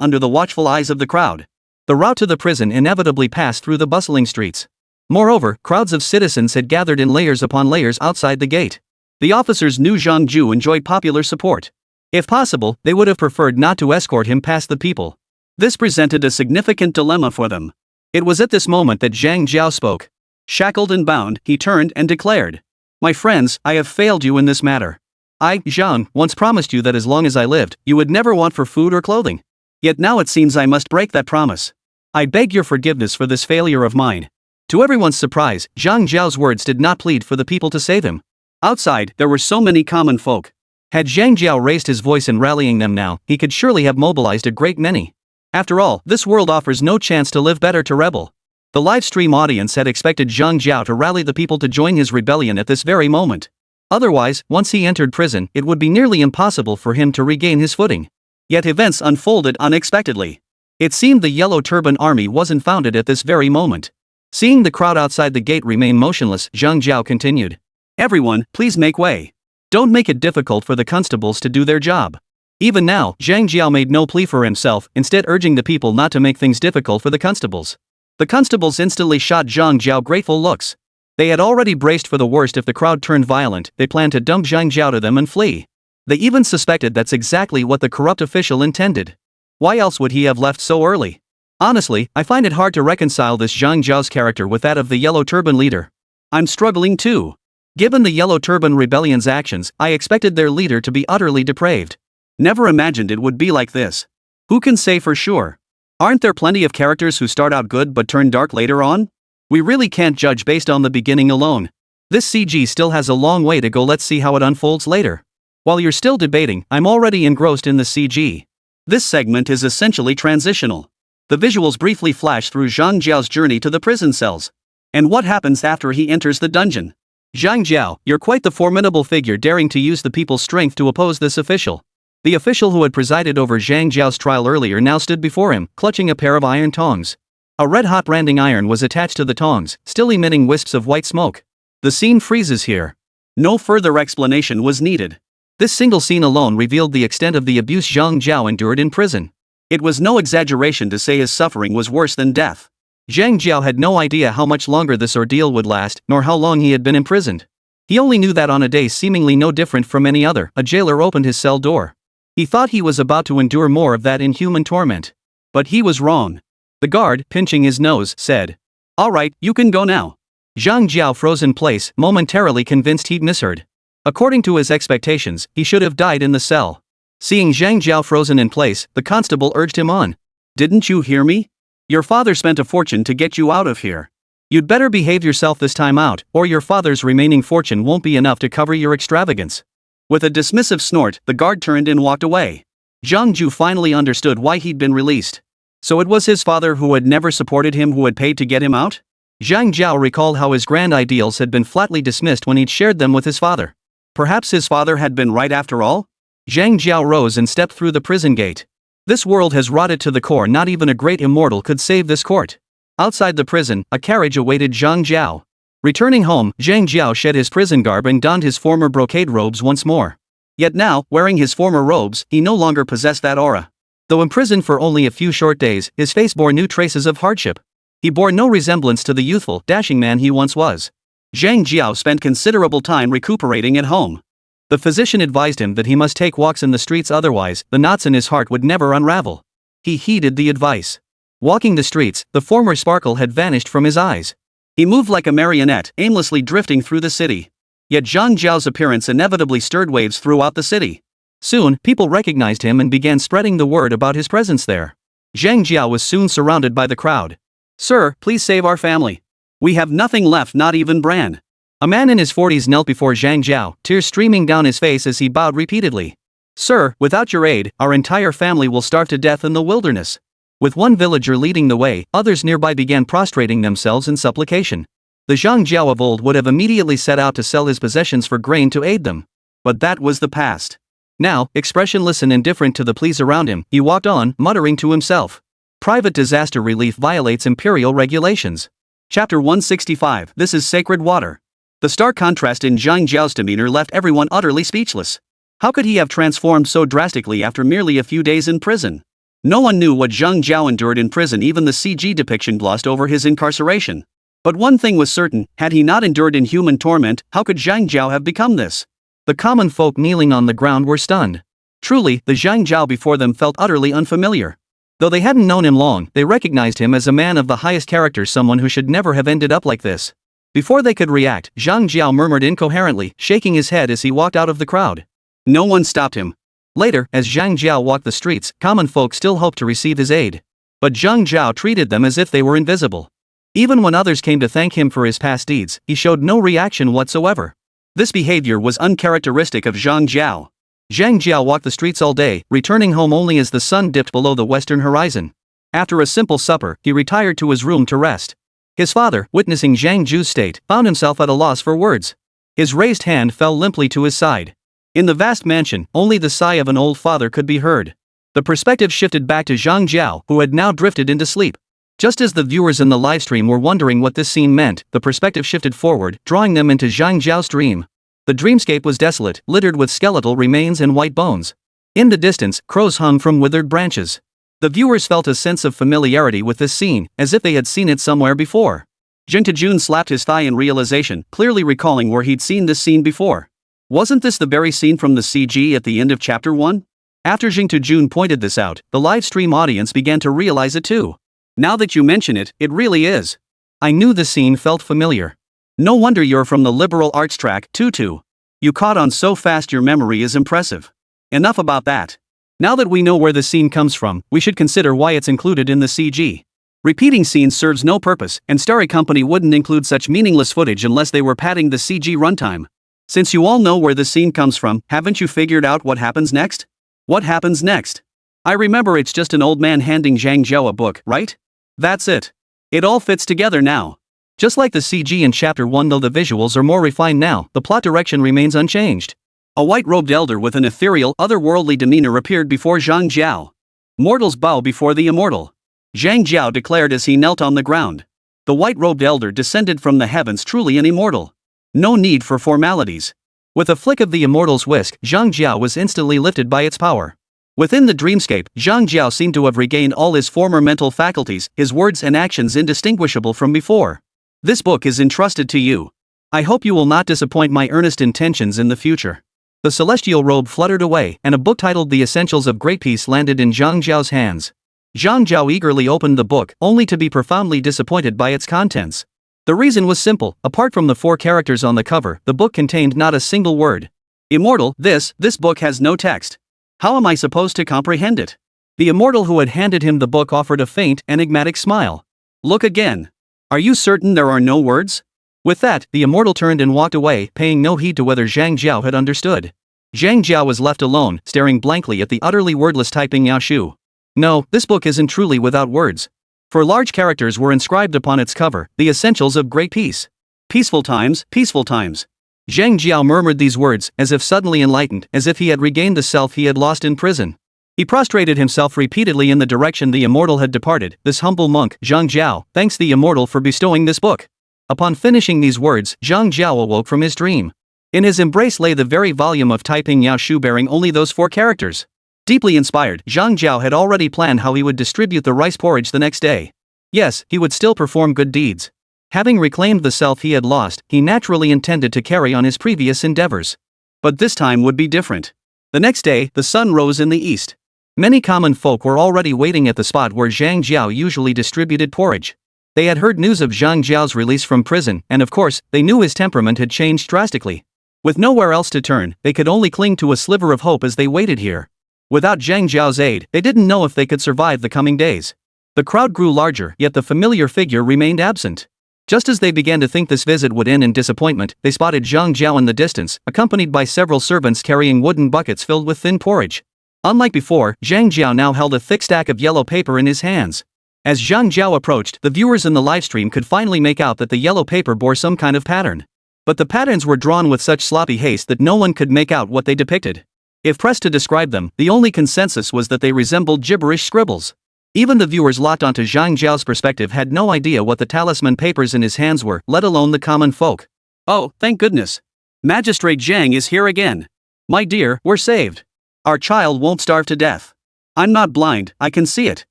under the watchful eyes of the crowd. The route to the prison inevitably passed through the bustling streets. Moreover, crowds of citizens had gathered in layers upon layers outside the gate. The officers knew Zhang Jiu enjoyed popular support. If possible, they would have preferred not to escort him past the people. This presented a significant dilemma for them. It was at this moment that Zhang Jiao spoke. Shackled and bound, he turned and declared, "My friends, I have failed you in this matter. I, Zhang, once promised you that as long as I lived, you would never want for food or clothing. Yet now it seems I must break that promise. I beg your forgiveness for this failure of mine." To everyone's surprise, Zhang Jiao's words did not plead for the people to save him. Outside, there were so many common folk. Had Zhang Jiao raised his voice in rallying them now, he could surely have mobilized a great many. After all, this world offers no chance to live better to rebel. The live stream audience had expected Zhang Jiao to rally the people to join his rebellion at this very moment. Otherwise, once he entered prison, it would be nearly impossible for him to regain his footing. Yet events unfolded unexpectedly. It seemed the Yellow Turban Army wasn't founded at this very moment. Seeing the crowd outside the gate remain motionless, Zhang Jiao continued. "Everyone, please make way. Don't make it difficult for the constables to do their job." Even now, Zhang Jiao made no plea for himself, instead urging the people not to make things difficult for the constables. The constables instantly shot Zhang Jiao grateful looks. They had already braced for the worst if the crowd turned violent. They planned to dump Zhang Jiao to them and flee. They even suspected that's exactly what the corrupt official intended. Why else would he have left so early? Honestly, I find it hard to reconcile this Zhang Jiao's character with that of the Yellow Turban leader. I'm struggling too. Given the Yellow Turban Rebellion's actions, I expected their leader to be utterly depraved. Never imagined it would be like this. Who can say for sure? Aren't there plenty of characters who start out good but turn dark later on? We really can't judge based on the beginning alone. This CG still has a long way to go. Let's see how it unfolds later. While you're still debating, I'm already engrossed in the CG. This segment is essentially transitional. The visuals briefly flash through Zhang Jiao's journey to the prison cells. And what happens after he enters the dungeon? Zhang Jiao, you're quite the formidable figure, daring to use the people's strength to oppose this official. The official who had presided over Zhang Jiao's trial earlier now stood before him, clutching a pair of iron tongs. A red-hot branding iron was attached to the tongs, still emitting wisps of white smoke. The scene freezes here. No further explanation was needed. This single scene alone revealed the extent of the abuse Zhang Jiao endured in prison. It was no exaggeration to say his suffering was worse than death. Zhang Jiao had no idea how much longer this ordeal would last, nor how long he had been imprisoned. He only knew that on a day seemingly no different from any other, a jailer opened his cell door. He thought he was about to endure more of that inhuman torment. But he was wrong. The guard, pinching his nose, said, "All right, you can go now." Zhang Jiao froze in place, momentarily convinced he'd misheard. According to his expectations, he should have died in the cell. Seeing Zhang Jiao frozen in place, the constable urged him on. "Didn't you hear me? Your father spent a fortune to get you out of here. You'd better behave yourself this time out, or your father's remaining fortune won't be enough to cover your extravagance." With a dismissive snort, the guard turned and walked away. Zhang Jiu finally understood why he'd been released. So it was his father who had never supported him who had paid to get him out? Zhang Jiao recalled how his grand ideals had been flatly dismissed when he'd shared them with his father. Perhaps his father had been right after all? Zhang Jiao rose and stepped through the prison gate. This world has rotted to the core. Not even a great immortal could save this court. Outside the prison, a carriage awaited Zhang Jiao. Returning home, Zhang Jiao shed his prison garb and donned his former brocade robes once more. Yet now, wearing his former robes, he no longer possessed that aura. Though imprisoned for only a few short days, his face bore new traces of hardship. He bore no resemblance to the youthful, dashing man he once was. Zhang Jiao spent considerable time recuperating at home. The physician advised him that he must take walks in the streets, otherwise, the knots in his heart would never unravel. He heeded the advice. Walking the streets, the former sparkle had vanished from his eyes. He moved like a marionette, aimlessly drifting through the city. Yet Zhang Jiao's appearance inevitably stirred waves throughout the city. Soon, people recognized him and began spreading the word about his presence there. Zhang Jiao was soon surrounded by the crowd. "Sir, please save our family. We have nothing left, not even bran." A man in his 40s knelt before Zhang Jiao, tears streaming down his face as he bowed repeatedly. "Sir, without your aid, our entire family will starve to death in the wilderness." With one villager leading the way, others nearby began prostrating themselves in supplication. The Zhang Jiao of old would have immediately set out to sell his possessions for grain to aid them. But that was the past. Now, expressionless and indifferent to the pleas around him, he walked on, muttering to himself. Private disaster relief violates imperial regulations. Chapter 165. This is sacred water. The stark contrast in Zhang Jiao's demeanor left everyone utterly speechless. How could he have transformed so drastically after merely a few days in prison? No one knew what Zhang Jiao endured in prison. Even the CG depiction glossed over his incarceration. But one thing was certain, had he not endured inhuman torment, how could Zhang Jiao have become this? The common folk kneeling on the ground were stunned. Truly, the Zhang Jiao before them felt utterly unfamiliar. Though they hadn't known him long, they recognized him as a man of the highest character, someone who should never have ended up like this. Before they could react, Zhang Jiao murmured incoherently, shaking his head as he walked out of the crowd. No one stopped him. Later, as Zhang Jiao walked the streets, common folk still hoped to receive his aid. But Zhang Jiao treated them as if they were invisible. Even when others came to thank him for his past deeds, he showed no reaction whatsoever. This behavior was uncharacteristic of Zhang Jiao. Zhang Jiao walked the streets all day, returning home only as the sun dipped below the western horizon. After a simple supper, he retired to his room to rest. His father, witnessing Zhang Jiao's state, found himself at a loss for words. His raised hand fell limply to his side. In the vast mansion, only the sigh of an old father could be heard. The perspective shifted back to Zhang Jiao, who had now drifted into sleep. Just as the viewers in the livestream were wondering what this scene meant, the perspective shifted forward, drawing them into Zhang Jiao's dream. The dreamscape was desolate, littered with skeletal remains and white bones. In the distance, crows hung from withered branches. The viewers felt a sense of familiarity with this scene, as if they had seen it somewhere before. Jing Tejun slapped his thigh in realization, clearly recalling where he'd seen this scene before. Wasn't this the very scene from the CG at the end of Chapter 1? After Jing Tejun pointed this out, the live stream audience began to realize it too. Now that you mention it, it really is. I knew the scene felt familiar. No wonder you're from the liberal arts track, Tutu. You caught on so fast, your memory is impressive. Enough about that. Now that we know where the scene comes from, we should consider why it's included in the CG. Repeating scenes serves no purpose, and Starry Company wouldn't include such meaningless footage unless they were padding the CG runtime. Since you all know where the scene comes from, haven't you figured out what happens next? What happens next? I remember it's just an old man handing Zhang Jiao a book, right? That's it. It all fits together now. Just like the CG in Chapter 1, though the visuals are more refined now, the plot direction remains unchanged. A white-robed elder with an ethereal, otherworldly demeanor appeared before Zhang Jiao. Mortals bow before the immortal. Zhang Jiao declared as he knelt on the ground. The white-robed elder descended from the heavens, truly an immortal. No need for formalities. With a flick of the immortal's whisk, Zhang Jiao was instantly lifted by its power. Within the dreamscape, Zhang Jiao seemed to have regained all his former mental faculties, his words and actions indistinguishable from before. This book is entrusted to you. I hope you will not disappoint my earnest intentions in the future. The celestial robe fluttered away, and a book titled The Essentials of Great Peace landed in Zhang Jiao's hands. Zhang Jiao eagerly opened the book, only to be profoundly disappointed by its contents. The reason was simple: apart from the 4 characters on the cover, the book contained not a single word. Immortal, this book has no text. How am I supposed to comprehend it? The immortal who had handed him the book offered a faint, enigmatic smile. Look again. Are you certain there are no words? With that, the immortal turned and walked away, paying no heed to whether Zhang Jiao had understood. Zhang Jiao was left alone, staring blankly at the utterly wordless typing Yaoshu. No, this book isn't truly without words. For large characters were inscribed upon its cover, the essentials of great peace. Peaceful times, peaceful times. Zhang Jiao murmured these words, as if suddenly enlightened, as if he had regained the self he had lost in prison. He prostrated himself repeatedly in the direction the immortal had departed. This humble monk, Zhang Jiao, thanks the immortal for bestowing this book. Upon finishing these words, Zhang Jiao awoke from his dream. In his embrace lay the very volume of typing Yaoshu bearing only those 4 characters. Deeply inspired, Zhang Jiao had already planned how he would distribute the rice porridge the next day. Yes, he would still perform good deeds. Having reclaimed the self he had lost, he naturally intended to carry on his previous endeavors. But this time would be different. The next day, the sun rose in the east. Many common folk were already waiting at the spot where Zhang Jiao usually distributed porridge. They had heard news of Zhang Jiao's release from prison, and of course, they knew his temperament had changed drastically. With nowhere else to turn, they could only cling to a sliver of hope as they waited here. Without Zhang Jiao's aid, they didn't know if they could survive the coming days. The crowd grew larger, yet the familiar figure remained absent. Just as they began to think this visit would end in disappointment, they spotted Zhang Jiao in the distance, accompanied by several servants carrying wooden buckets filled with thin porridge. Unlike before, Zhang Jiao now held a thick stack of yellow paper in his hands. As Zhang Jiao approached, the viewers in the livestream could finally make out that the yellow paper bore some kind of pattern. But the patterns were drawn with such sloppy haste that no one could make out what they depicted. If pressed to describe them, the only consensus was that they resembled gibberish scribbles. Even the viewers locked onto Zhang Jiao's perspective had no idea what the talisman papers in his hands were, let alone the common folk. Oh, thank goodness. Magistrate Zhang is here again. My dear, we're saved. Our child won't starve to death. I'm not blind, I can see it.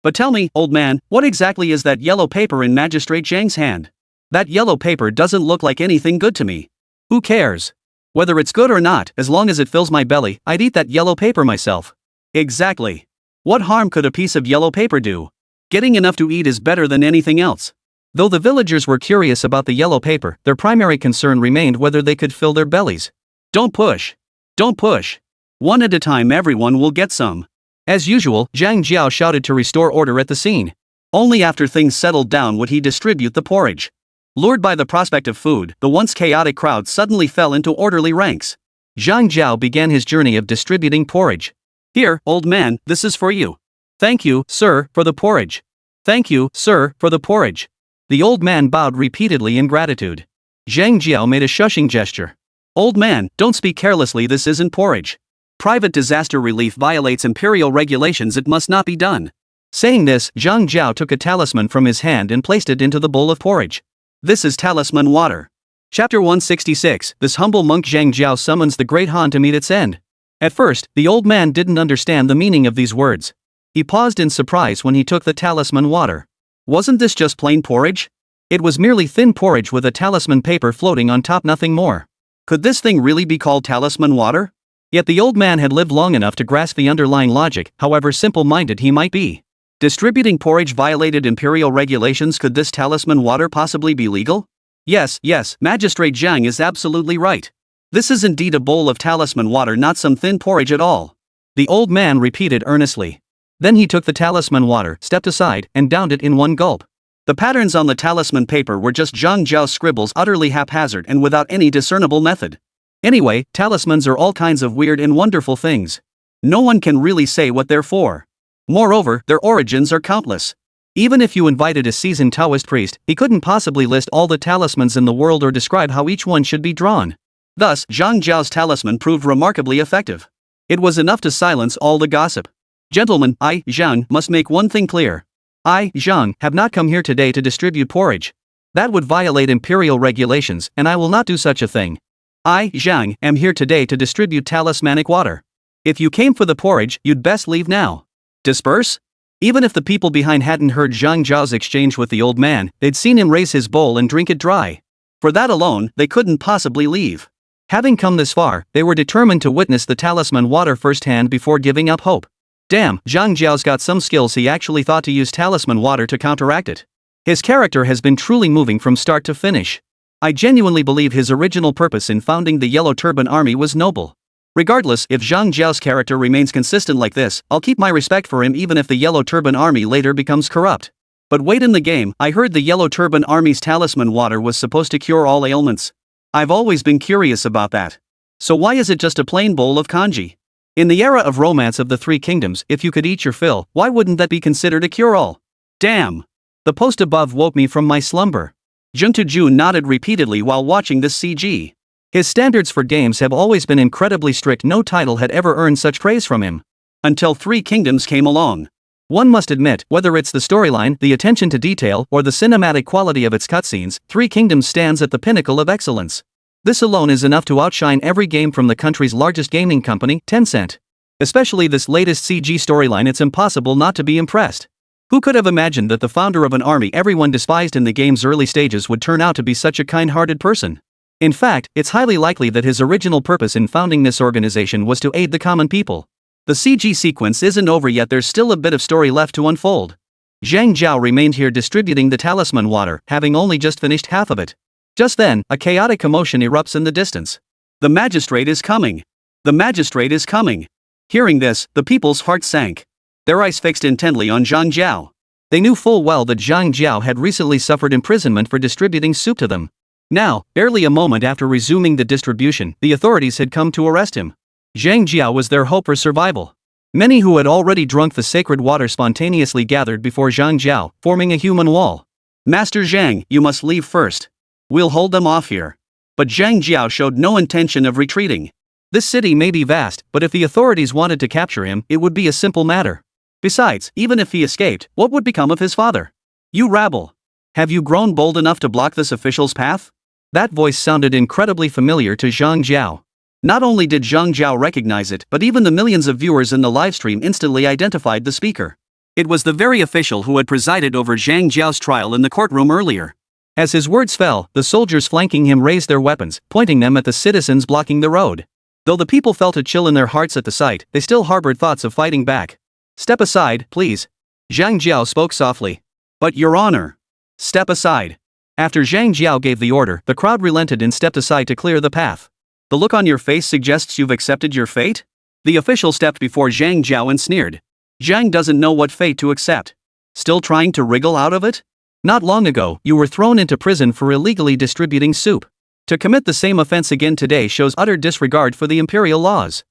But tell me, old man, what exactly is that yellow paper in Magistrate Zhang's hand? That yellow paper doesn't look like anything good to me. Who cares? Whether it's good or not, as long as it fills my belly, I'd eat that yellow paper myself. Exactly. What harm could a piece of yellow paper do? Getting enough to eat is better than anything else. Though the villagers were curious about the yellow paper, their primary concern remained whether they could fill their bellies. Don't push. Don't push. One at a time, everyone will get some. As usual, Zhang Jiao shouted to restore order at the scene. Only after things settled down would he distribute the porridge. Lured by the prospect of food, the once chaotic crowd suddenly fell into orderly ranks. Zhang Jiao began his journey of distributing porridge. Here, old man, this is for you. Thank you, sir, for the porridge. Thank you, sir, for the porridge. The old man bowed repeatedly in gratitude. Zhang Jiao made a shushing gesture. Old man, don't speak carelessly, this isn't porridge. Private disaster relief violates imperial regulations, it must not be done. Saying this, Zhang Jiao took a talisman from his hand and placed it into the bowl of porridge. This is talisman water. Chapter 166, this humble monk Zhang Jiao summons the great Han to meet its end. At first, the old man didn't understand the meaning of these words. He paused in surprise when he took the talisman water. Wasn't this just plain porridge? It was merely thin porridge with a talisman paper floating on top, nothing more. Could this thing really be called talisman water? Yet the old man had lived long enough to grasp the underlying logic, however simple-minded he might be. Distributing porridge violated imperial regulations. Could this talisman water possibly be legal? Yes, Magistrate Zhang is absolutely right. This is indeed a bowl of talisman water, not some thin porridge at all. The old man repeated earnestly. Then he took the talisman water, stepped aside, and downed it in one gulp. The patterns on the talisman paper were just Zhang Jiao's scribbles, utterly haphazard and without any discernible method. Anyway, talismans are all kinds of weird and wonderful things. No one can really say what they're for. Moreover, their origins are countless. Even if you invited a seasoned Taoist priest, he couldn't possibly list all the talismans in the world or describe how each one should be drawn. Thus, Zhang Jiao's talisman proved remarkably effective. It was enough to silence all the gossip. Gentlemen, I, Zhang, must make one thing clear. I, Zhang, have not come here today to distribute porridge. That would violate imperial regulations, and I will not do such a thing. I, Zhang, am here today to distribute talismanic water. If you came for the porridge, you'd best leave now. Disperse? Even if the people behind hadn't heard Zhang Jiao's exchange with the old man, they'd seen him raise his bowl and drink it dry. For that alone, they couldn't possibly leave. Having come this far, they were determined to witness the talisman water firsthand before giving up hope. Damn, Zhang Jiao's got some skills. He actually thought to use talisman water to counteract it. His character has been truly moving from start to finish. I genuinely believe his original purpose in founding the Yellow Turban Army was noble. Regardless, if Zhang Jiao's character remains consistent like this, I'll keep my respect for him even if the Yellow Turban Army later becomes corrupt. But wait, in the game, I heard the Yellow Turban Army's talisman water was supposed to cure all ailments. I've always been curious about that. So why is it just a plain bowl of kanji? In the era of romance of the Three Kingdoms, if you could eat your fill, why wouldn't that be considered a cure-all? Damn! The post above woke me from my slumber. Jun nodded repeatedly while watching this CG. His standards for games have always been incredibly strict. No title had ever earned such praise from him. Until Three Kingdoms came along. One must admit, whether it's the storyline, the attention to detail, or the cinematic quality of its cutscenes, Three Kingdoms stands at the pinnacle of excellence. This alone is enough to outshine every game from the country's largest gaming company, Tencent. Especially this latest CG storyline, it's impossible not to be impressed. Who could have imagined that the founder of an army everyone despised in the game's early stages would turn out to be such a kind-hearted person? In fact, it's highly likely that his original purpose in founding this organization was to aid the common people. The CG sequence isn't over yet, there's still a bit of story left to unfold. Zhang Jiao remained here distributing the talisman water, having only just finished half of it. Just then, a chaotic commotion erupts in the distance. The magistrate is coming! The magistrate is coming! Hearing this, the people's hearts sank. Their eyes fixed intently on Zhang Jiao. They knew full well that Zhang Jiao had recently suffered imprisonment for distributing soup to them. Now, barely a moment after resuming the distribution, the authorities had come to arrest him. Zhang Jiao was their hope for survival. Many who had already drunk the sacred water spontaneously gathered before Zhang Jiao, forming a human wall. Master Zhang, you must leave first. We'll hold them off here. But Zhang Jiao showed no intention of retreating. This city may be vast, but if the authorities wanted to capture him, it would be a simple matter. Besides, even if he escaped, what would become of his father? You rabble! Have you grown bold enough to block this official's path? That voice sounded incredibly familiar to Zhang Jiao. Not only did Zhang Jiao recognize it, but even the millions of viewers in the livestream instantly identified the speaker. It was the very official who had presided over Zhang Jiao's trial in the courtroom earlier. As his words fell, the soldiers flanking him raised their weapons, pointing them at the citizens blocking the road. Though the people felt a chill in their hearts at the sight, they still harbored thoughts of fighting back. Step aside, please. Zhang Jiao spoke softly. But Your Honor. Step aside. After Zhang Jiao gave the order, the crowd relented and stepped aside to clear the path. The look on your face suggests you've accepted your fate? The official stepped before Zhang Jiao and sneered. Zhang doesn't know what fate to accept. Still trying to wriggle out of it? Not long ago, you were thrown into prison for illegally distributing soup. To commit the same offense again today shows utter disregard for the imperial laws.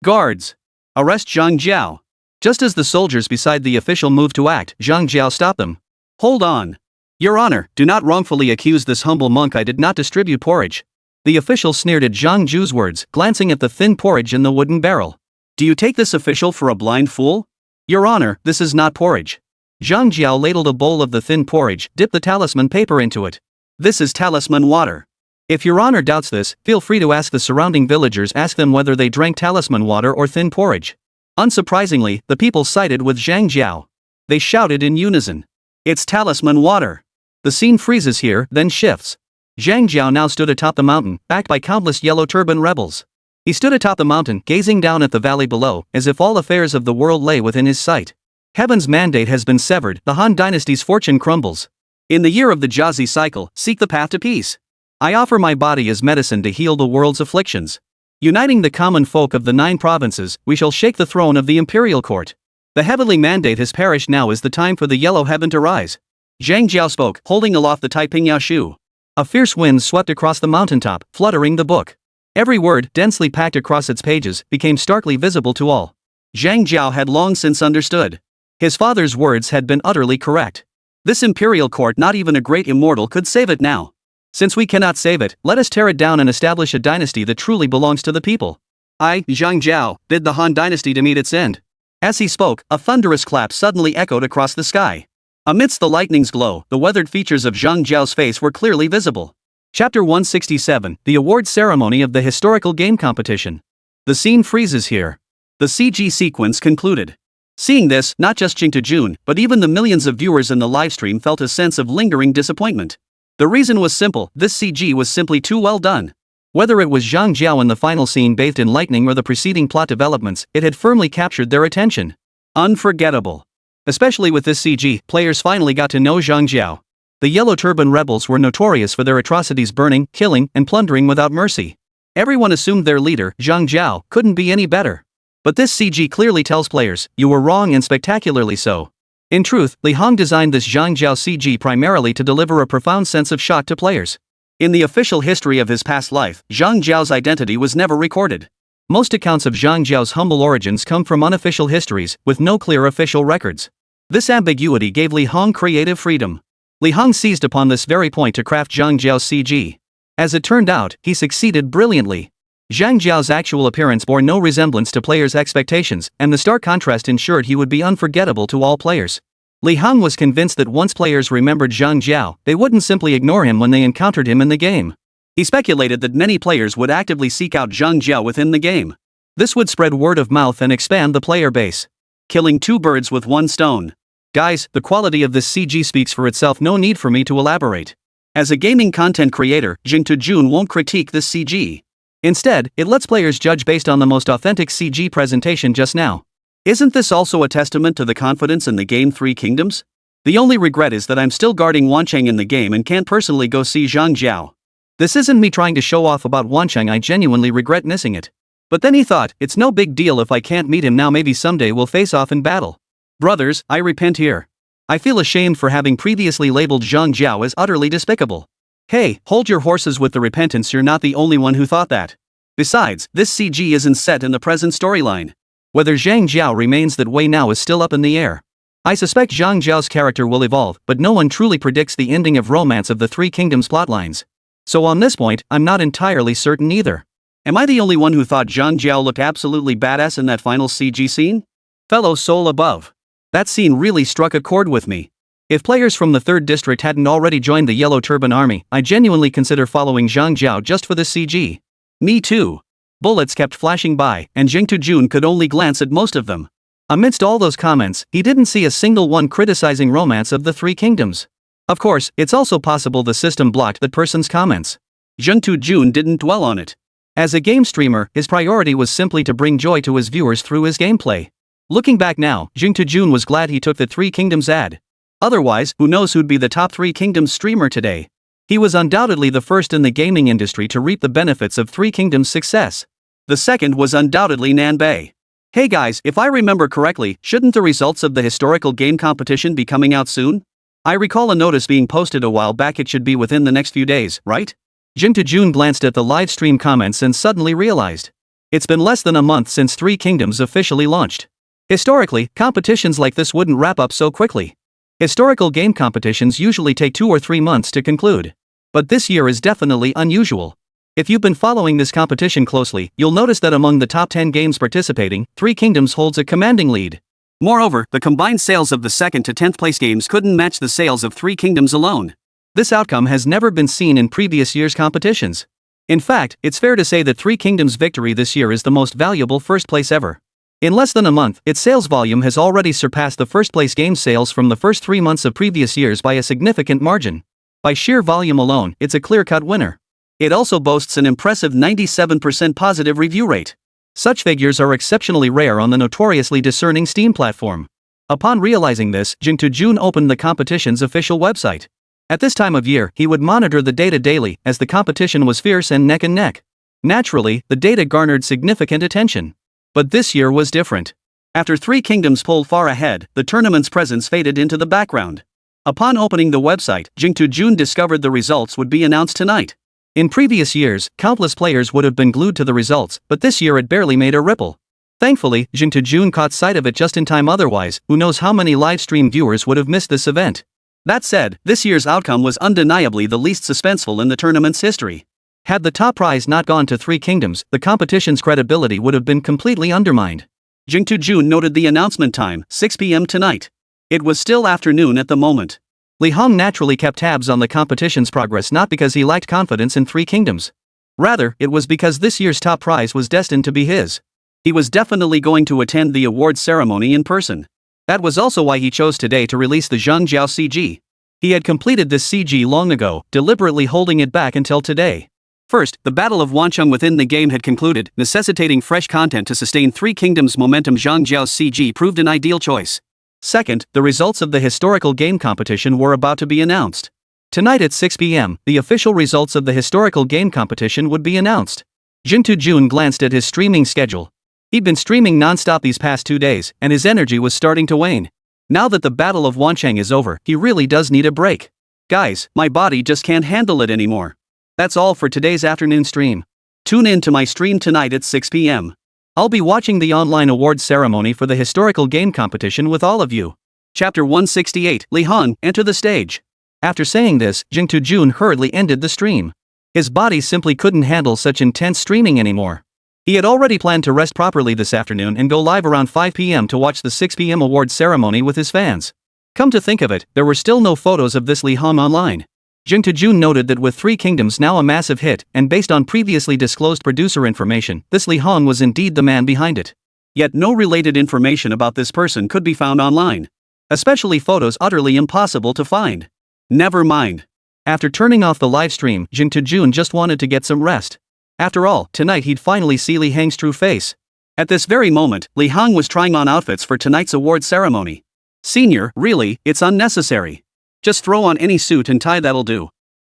Guards! Arrest Zhang Jiao. Just as the soldiers beside the official moved to act, Zhang Jiao stopped them. Hold on. Your Honor, do not wrongfully accuse this humble monk. I did not distribute porridge. The official sneered at Zhang Jiao's words, glancing at the thin porridge in the wooden barrel. Do you take this official for a blind fool? Your Honor, this is not porridge. Zhang Jiao ladled a bowl of the thin porridge, dipped the talisman paper into it. This is talisman water. If Your Honor doubts this, feel free to ask the surrounding villagers. Ask them whether they drank talisman water or thin porridge. Unsurprisingly, the people sided with Zhang Jiao. They shouted in unison. It's talisman water. The scene freezes here, then shifts. Zhang Jiao now stood atop the mountain, backed by countless Yellow Turban rebels. He stood atop the mountain, gazing down at the valley below, as if all affairs of the world lay within his sight. Heaven's mandate has been severed, the Han dynasty's fortune crumbles. In the year of the Jiazi cycle, seek the path to peace. I offer my body as medicine to heal the world's afflictions. Uniting the common folk of the 9 provinces, we shall shake the throne of the imperial court. The heavenly mandate has perished. Now is the time for the yellow heaven to rise. Zhang Jiao spoke, holding aloft the Taiping Yao Shu. A fierce wind swept across the mountaintop, fluttering the book. Every word, densely packed across its pages, became starkly visible to all. Zhang Jiao had long since understood. His father's words had been utterly correct. This imperial court, not even a great immortal could save it now. Since we cannot save it, let us tear it down and establish a dynasty that truly belongs to the people. I, Zhang Jiao, bid the Han dynasty to meet its end. As he spoke, a thunderous clap suddenly echoed across the sky. Amidst the lightning's glow, the weathered features of Zhang Jiao's face were clearly visible. Chapter 167, The Award Ceremony of the Historical Game Competition. The scene freezes here. The CG sequence concluded. Seeing this, not just Jing Jun, but even the millions of viewers in the livestream felt a sense of lingering disappointment. The reason was simple, this CG was simply too well done. Whether it was Zhang Jiao in the final scene bathed in lightning or the preceding plot developments, it had firmly captured their attention. Unforgettable. Especially with this CG, players finally got to know Zhang Jiao. The Yellow Turban rebels were notorious for their atrocities, burning, killing, and plundering without mercy. Everyone assumed their leader, Zhang Jiao, couldn't be any better. But this CG clearly tells players, you were wrong, and spectacularly so. In truth, Lí Héng designed this Zhang Jiao CG primarily to deliver a profound sense of shock to players. In the official history of his past life, Zhang Jiao's identity was never recorded. Most accounts of Zhang Jiao's humble origins come from unofficial histories, with no clear official records. This ambiguity gave Lí Héng creative freedom. Lí Héng seized upon this very point to craft Zhang Jiao's CG. As it turned out, he succeeded brilliantly. Zhang Jiao's actual appearance bore no resemblance to players' expectations, and the stark contrast ensured he would be unforgettable to all players. Lí Héng was convinced that once players remembered Zhang Jiao, they wouldn't simply ignore him when they encountered him in the game. He speculated that many players would actively seek out Zhang Jiao within the game. This would spread word of mouth and expand the player base. Killing two birds with one stone. Guys, the quality of this CG speaks for itself, no need for me to elaborate. As a gaming content creator, Jing2Jun won't critique this CG. Instead, it lets players judge based on the most authentic CG presentation just now. Isn't this also a testament to the confidence in the game Three Kingdoms? The only regret is that I'm still guarding Wancheng in the game and can't personally go see Zhang Jiao. This isn't me trying to show off about Wancheng, I genuinely regret missing it. But then he thought, it's no big deal if I can't meet him now, maybe someday we'll face off in battle. Brothers, I repent here. I feel ashamed for having previously labeled Zhang Jiao as utterly despicable. Hey, hold your horses with the repentance, you're not the only one who thought that. Besides, this CG isn't set in the present storyline. Whether Zhang Jiao remains that way now is still up in the air. I suspect Zhang Jiao's character will evolve, but no one truly predicts the ending of Romance of the Three Kingdoms plotlines. So on this point, I'm not entirely certain either. Am I the only one who thought Zhang Jiao looked absolutely badass in that final CG scene? Fellow soul above. That scene really struck a chord with me. If players from the 3rd District hadn't already joined the Yellow Turban Army, I genuinely consider following Zhang Jiao just for the CG. Me too. Bullets kept flashing by, and Jing2Jun could only glance at most of them. Amidst all those comments, he didn't see a single one criticizing Romance of the Three Kingdoms. Of course, it's also possible the system blocked that person's comments. Jing2Jun didn't dwell on it. As a game streamer, his priority was simply to bring joy to his viewers through his gameplay. Looking back now, Jing2Jun was glad he took the Three Kingdoms ad. Otherwise, who knows who'd be the top Three Kingdoms streamer today. He was undoubtedly the first in the gaming industry to reap the benefits of Three Kingdoms' success. The second was undoubtedly Nanbei. Hey guys, if I remember correctly, shouldn't the results of the historical game competition be coming out soon? I recall a notice being posted a while back, it should be within the next few days, right? Jing2Jun glanced at the livestream comments and suddenly realized. It's been less than a month since Three Kingdoms officially launched. Historically, competitions like this wouldn't wrap up so quickly. Historical game competitions usually take 2 or 3 months to conclude. But this year is definitely unusual. If you've been following this competition closely, you'll notice that among the top 10 games participating, Three Kingdoms holds a commanding lead. Moreover, the combined sales of the 2nd to 10th place games couldn't match the sales of Three Kingdoms alone. This outcome has never been seen in previous years' competitions. In fact, it's fair to say that Three Kingdoms' victory this year is the most valuable first place ever. In less than a month, its sales volume has already surpassed the first place game sales from the first 3 months of previous years by a significant margin. By sheer volume alone, it's a clear-cut winner. It also boasts an impressive 97% positive review rate. Such figures are exceptionally rare on the notoriously discerning Steam platform. Upon realizing this, Jing2Jun opened the competition's official website. At this time of year, he would monitor the data daily, as the competition was fierce and neck and neck. Naturally, the data garnered significant attention. But this year was different. After Three Kingdoms pulled far ahead, the tournament's presence faded into the background. Upon opening the website, Jing2Jun discovered the results would be announced tonight. In previous years, countless players would have been glued to the results, but this year it barely made a ripple. Thankfully, Jing2Jun caught sight of it just in time, otherwise, who knows how many livestream viewers would have missed this event. That said, this year's outcome was undeniably the least suspenseful in the tournament's history. Had the top prize not gone to Three Kingdoms, the competition's credibility would have been completely undermined. Jing2Jun noted the announcement time, 6 p.m. tonight. It was still afternoon at the moment. Lí Héng naturally kept tabs on the competition's progress, not because he lacked confidence in Three Kingdoms. Rather, it was because this year's top prize was destined to be his. He was definitely going to attend the awards ceremony in person. That was also why he chose today to release the Zhang Jiao CG. He had completed this CG long ago, deliberately holding it back until today. First, the Battle of Wancheng within the game had concluded, necessitating fresh content to sustain Three Kingdoms' momentum. Zhang Jiao's CG proved an ideal choice. Second, the results of the historical game competition were about to be announced. Tonight at 6 p.m., the official results of the historical game competition would be announced. Jing2Jun glanced at his streaming schedule. He'd been streaming non-stop these past 2 days, and his energy was starting to wane. Now that the Battle of Wancheng is over, he really does need a break. Guys, my body just can't handle it anymore. That's all for today's afternoon stream. Tune in to my stream tonight at 6 p.m. I'll be watching the online awards ceremony for the historical game competition with all of you. Chapter 168, Lí Héng, enter the stage. After saying this, Jing2Jun hurriedly ended the stream. His body simply couldn't handle such intense streaming anymore. He had already planned to rest properly this afternoon and go live around 5 p.m. to watch the 6 p.m. awards ceremony with his fans. Come to think of it, there were still no photos of this Lí Héng online. Jing Tujun noted that with Three Kingdoms now a massive hit, and based on previously disclosed producer information, this Lí Héng was indeed the man behind it. Yet no related information about this person could be found online. Especially photos utterly impossible to find. Never mind. After turning off the live stream, Jing Tujun just wanted to get some rest. After all, tonight he'd finally see Lí Héng's true face. At this very moment, Lí Héng was trying on outfits for tonight's award ceremony. Senior, really, it's unnecessary. Just throw on any suit and tie, that'll do.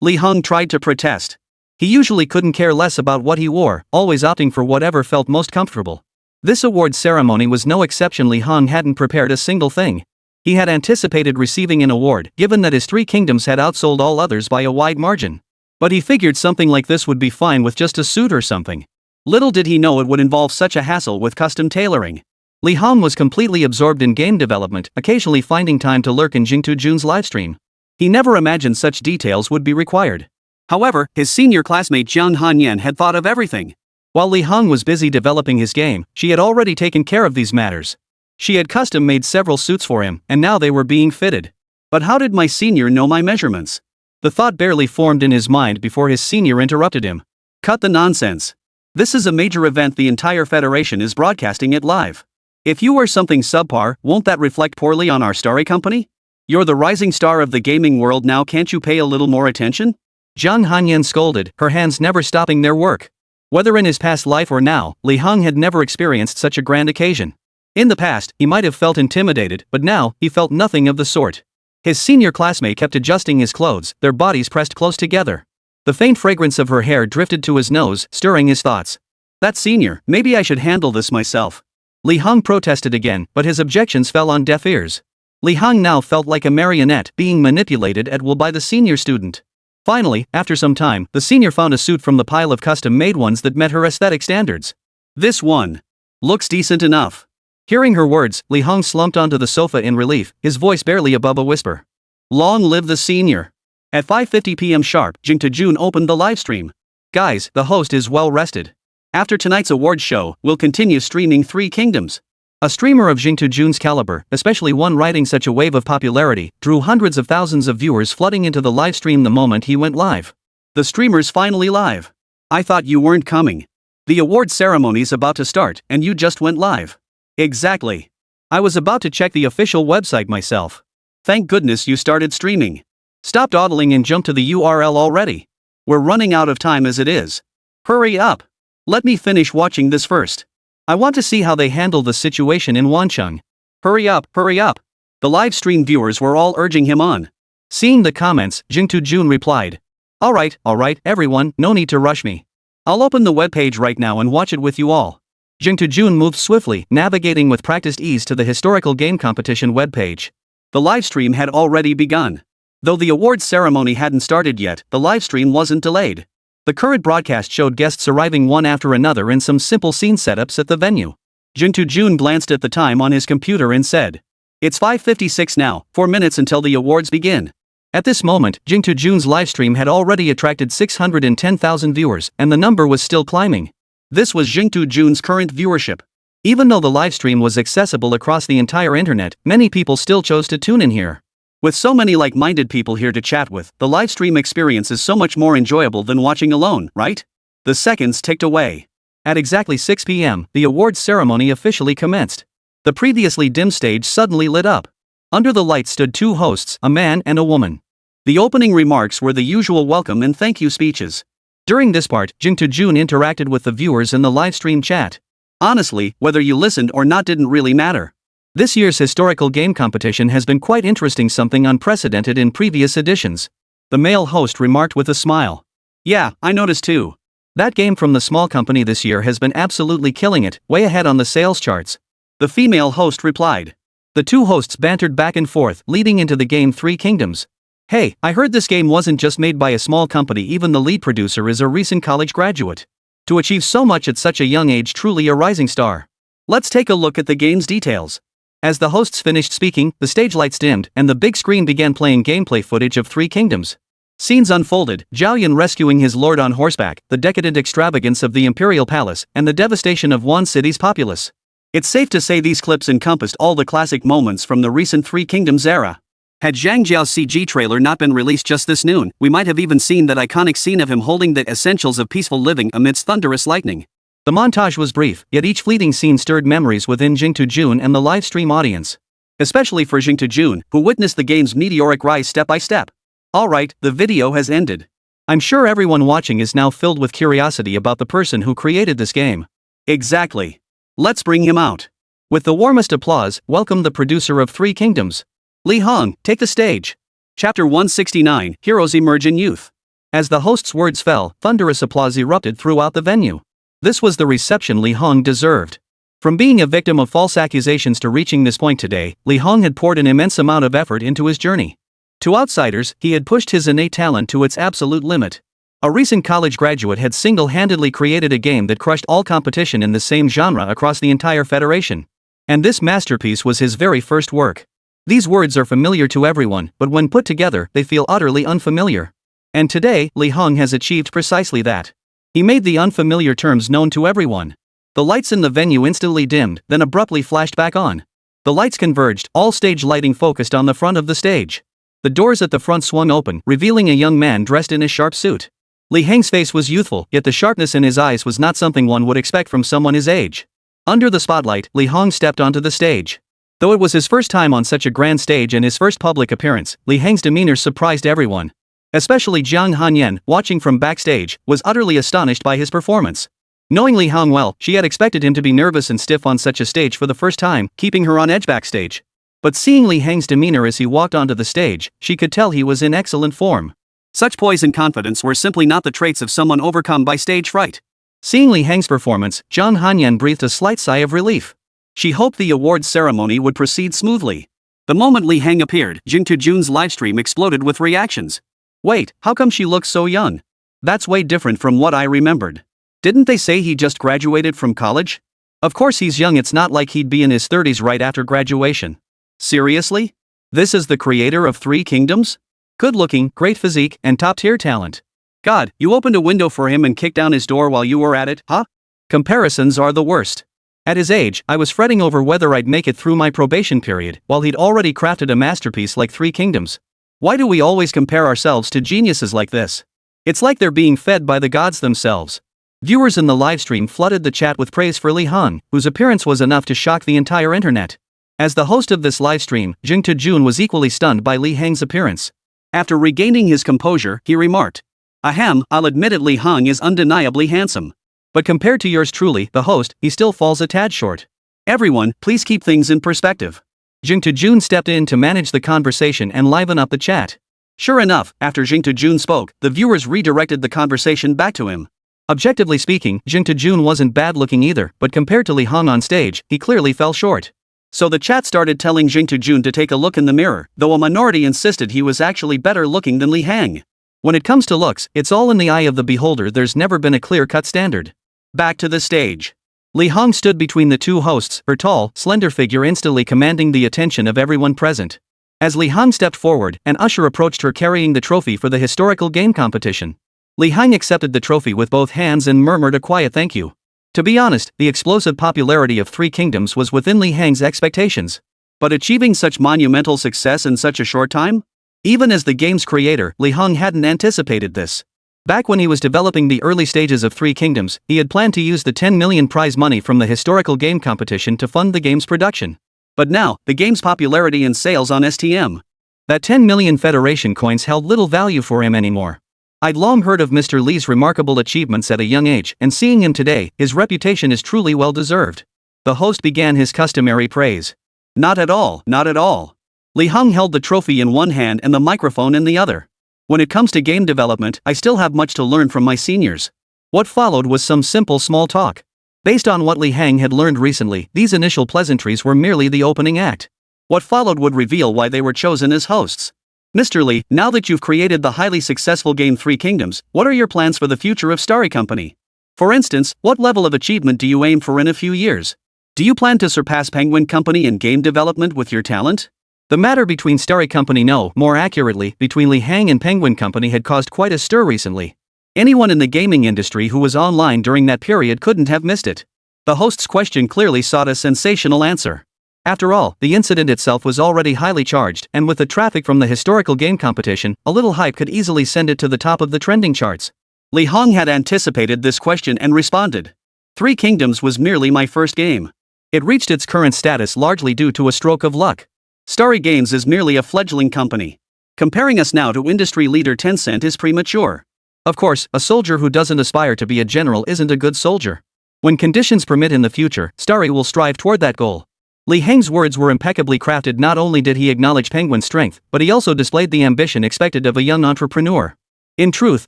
Lí Héng tried to protest. He usually couldn't care less about what he wore, always opting for whatever felt most comfortable. This award ceremony was no exception. Lí Héng hadn't prepared a single thing. He had anticipated receiving an award, given that his Three Kingdoms had outsold all others by a wide margin. But he figured something like this would be fine with just a suit or something. Little did he know it would involve such a hassle with custom tailoring. Lí Héng was completely absorbed in game development, occasionally finding time to lurk in Jing Tujun's livestream. He never imagined such details would be required. However, his senior classmate Jiang Hanyan had thought of everything. While Lí Héng was busy developing his game, she had already taken care of these matters. She had custom-made several suits for him, and now they were being fitted. But how did my senior know my measurements? The thought barely formed in his mind before his senior interrupted him. Cut the nonsense. This is a major event the entire federation is broadcasting it live. If you wear something subpar, won't that reflect poorly on our starry company? You're the rising star of the gaming world now, can't you pay a little more attention? Jiang Hanyan scolded, her hands never stopping their work. Whether in his past life or now, Lí Héng had never experienced such a grand occasion. In the past, he might have felt intimidated, but now, he felt nothing of the sort. His senior classmate kept adjusting his clothes, their bodies pressed close together. The faint fragrance of her hair drifted to his nose, stirring his thoughts. That senior, maybe I should handle this myself. Lí Héng protested again, but his objections fell on deaf ears. Lí Héng now felt like a marionette being manipulated at will by the senior student. Finally, after some time, the senior found a suit from the pile of custom-made ones that met her aesthetic standards. This one looks decent enough. Hearing her words, Lí Héng slumped onto the sofa in relief, his voice barely above a whisper. Long live the senior. At 5:50 p.m. sharp, Jing Tujun opened the livestream. Guys, the host is well rested. After tonight's award show, we'll continue streaming Three Kingdoms. A streamer of Jing Tujun's caliber, especially one riding such a wave of popularity, drew hundreds of thousands of viewers flooding into the livestream the moment he went live. The streamer's finally live. I thought you weren't coming. The award ceremony's about to start, and you just went live. Exactly. I was about to check the official website myself. Thank goodness you started streaming. Stop dawdling and jump to the URL already. We're running out of time as it is. Hurry up. Let me finish watching this first. I want to see how they handle the situation in Wancheng. Hurry up, hurry up. The live stream viewers were all urging him on. Seeing the comments, Jing Tujun replied. Alright, everyone, no need to rush me. I'll open the webpage right now and watch it with you all. Jing Tujun moved swiftly, navigating with practiced ease to the historical game competition webpage. The livestream had already begun. Though the awards ceremony hadn't started yet, the livestream wasn't delayed. The current broadcast showed guests arriving one after another in some simple scene setups at the venue. Jing Tujun glanced at the time on his computer and said, "It's 5:56 now, 4 minutes until the awards begin." At this moment, Jing Tujun's livestream had already attracted 610,000 viewers, and the number was still climbing. This was Jing Tujun's current viewership. Even though the livestream was accessible across the entire internet, many people still chose to tune in here. With so many like-minded people here to chat with, the livestream experience is so much more enjoyable than watching alone, right? The seconds ticked away. At exactly 6 p.m., the awards ceremony officially commenced. The previously dim stage suddenly lit up. Under the lights stood two hosts, a man and a woman. The opening remarks were the usual welcome and thank you speeches. During this part, Jing Tujun interacted with the viewers in the livestream chat. Honestly, whether you listened or not didn't really matter. This year's historical game competition has been quite interesting, something unprecedented in previous editions. The male host remarked with a smile. Yeah, I noticed too. That game from the small company this year has been absolutely killing it, way ahead on the sales charts. The female host replied. The two hosts bantered back and forth, leading into the game Three Kingdoms. Hey, I heard this game wasn't just made by a small company, even the lead producer is a recent college graduate. To achieve so much at such a young age, truly a rising star. Let's take a look at the game's details. As the hosts finished speaking, the stage lights dimmed, and the big screen began playing gameplay footage of Three Kingdoms. Scenes unfolded, Zhao Yun rescuing his lord on horseback, the decadent extravagance of the imperial palace, and the devastation of one city's populace. It's safe to say these clips encompassed all the classic moments from the recent Three Kingdoms era. Had Zhang Jiao's CG trailer not been released just this noon, we might have even seen that iconic scene of him holding the essentials of peaceful living amidst thunderous lightning. The montage was brief, yet each fleeting scene stirred memories within Jing Jun and the livestream audience. Especially for Jing Jun, who witnessed the game's meteoric rise step by step. Alright, the video has ended. I'm sure everyone watching is now filled with curiosity about the person who created this game. Exactly. Let's bring him out. With the warmest applause, welcome the producer of Three Kingdoms. Lí Héng, take the stage. Chapter 169, Heroes Emerge in Youth. As the host's words fell, thunderous applause erupted throughout the venue. This was the reception Lí Héng deserved. From being a victim of false accusations to reaching this point today, Lí Héng had poured an immense amount of effort into his journey. To outsiders, he had pushed his innate talent to its absolute limit. A recent college graduate had single-handedly created a game that crushed all competition in the same genre across the entire federation. And this masterpiece was his very first work. These words are familiar to everyone, but when put together, they feel utterly unfamiliar. And today, Lí Héng has achieved precisely that. He made the unfamiliar terms known to everyone. The lights in the venue instantly dimmed, then abruptly flashed back on. The lights converged, all stage lighting focused on the front of the stage. The doors at the front swung open, revealing a young man dressed in a sharp suit. Lí Héng's face was youthful, yet the sharpness in his eyes was not something one would expect from someone his age. Under the spotlight, Lí Héng stepped onto the stage. Though it was his first time on such a grand stage and his first public appearance, Lí Héng's demeanor surprised everyone. Especially Jiang Hanyan, watching from backstage, was utterly astonished by his performance. Knowing Lí Héng well, she had expected him to be nervous and stiff on such a stage for the first time, keeping her on edge backstage. But seeing Lí Héng's demeanor as he walked onto the stage, she could tell he was in excellent form. Such poise and confidence were simply not the traits of someone overcome by stage fright. Seeing Lí Héng's performance, Jiang Hanyan breathed a slight sigh of relief. She hoped the awards ceremony would proceed smoothly. The moment Lí Héng appeared, Jing Jun's livestream exploded with reactions. Wait, how come she looks so young? That's way different from what I remembered. Didn't they say he just graduated from college? Of course he's young, it's not like he'd be in his 30s right after graduation. Seriously? This is the creator of Three Kingdoms? Good looking, great physique, and top tier talent. God, you opened a window for him and kicked down his door while you were at it, huh? Comparisons are the worst. At his age, I was fretting over whether I'd make it through my probation period, while he'd already crafted a masterpiece like Three Kingdoms. Why do we always compare ourselves to geniuses like this? It's like they're being fed by the gods themselves. Viewers in the livestream flooded the chat with praise for Lí Héng, whose appearance was enough to shock the entire internet. As the host of this livestream, Jing Jun was equally stunned by Lí Héng's appearance. After regaining his composure, he remarked, "Ahem, I'll admit it, Lí Héng is undeniably handsome. But compared to yours truly, the host, he still falls a tad short. Everyone, please keep things in perspective." Jing Jun stepped in to manage the conversation and liven up the chat. Sure enough, after Jing Jun spoke, the viewers redirected the conversation back to him. Objectively speaking, Jing Jun wasn't bad looking either, but compared to Lí Héng on stage, he clearly fell short. So the chat started telling Jing Jun to take a look in the mirror, though a minority insisted he was actually better looking than Lí Héng. When it comes to looks, it's all in the eye of the beholder. There's never been a clear-cut standard. Back to the stage. Lí Héng stood between the two hosts, her tall, slender figure instantly commanding the attention of everyone present. As Lí Héng stepped forward, an usher approached her carrying the trophy for the historical game competition. Lí Héng accepted the trophy with both hands and murmured a quiet thank you. To be honest, the explosive popularity of Three Kingdoms was within Lí Héng's expectations. But achieving such monumental success in such a short time? Even as the game's creator, Lí Héng hadn't anticipated this. Back when he was developing the early stages of Three Kingdoms, he had planned to use the 10 million prize money from the historical game competition to fund the game's production. But now, the game's popularity and sales on STM. That 10 million Federation coins held little value for him anymore. I'd long heard of Mr. Li's remarkable achievements at a young age, and seeing him today, his reputation is truly well deserved. The host began his customary praise. Not at all, not at all. Lí Héng held the trophy in one hand and the microphone in the other. When it comes to game development, I still have much to learn from my seniors. What followed was some simple small talk. Based on what Lí Héng had learned recently, these initial pleasantries were merely the opening act. What followed would reveal why they were chosen as hosts. Mr. Li, now that you've created the highly successful game Three Kingdoms, what are your plans for the future of Starry Company? For instance, what level of achievement do you aim for in a few years? Do you plan to surpass Penguin Company in game development with your talent? The matter between Starry Company, no, more accurately, between Lí Héng and Penguin Company had caused quite a stir recently. Anyone in the gaming industry who was online during that period couldn't have missed it. The host's question clearly sought a sensational answer. After all, the incident itself was already highly charged, and with the traffic from the historical game competition, a little hype could easily send it to the top of the trending charts. Lí Héng had anticipated this question and responded. Three Kingdoms was merely my first game. It reached its current status largely due to a stroke of luck. Starry Games is merely a fledgling company. Comparing us now to industry leader Tencent is premature. Of course, a soldier who doesn't aspire to be a general isn't a good soldier. When conditions permit in the future, Starry will strive toward that goal. Lí Héng's words were impeccably crafted. Not only did he acknowledge Penguin's strength, but he also displayed the ambition expected of a young entrepreneur. In truth,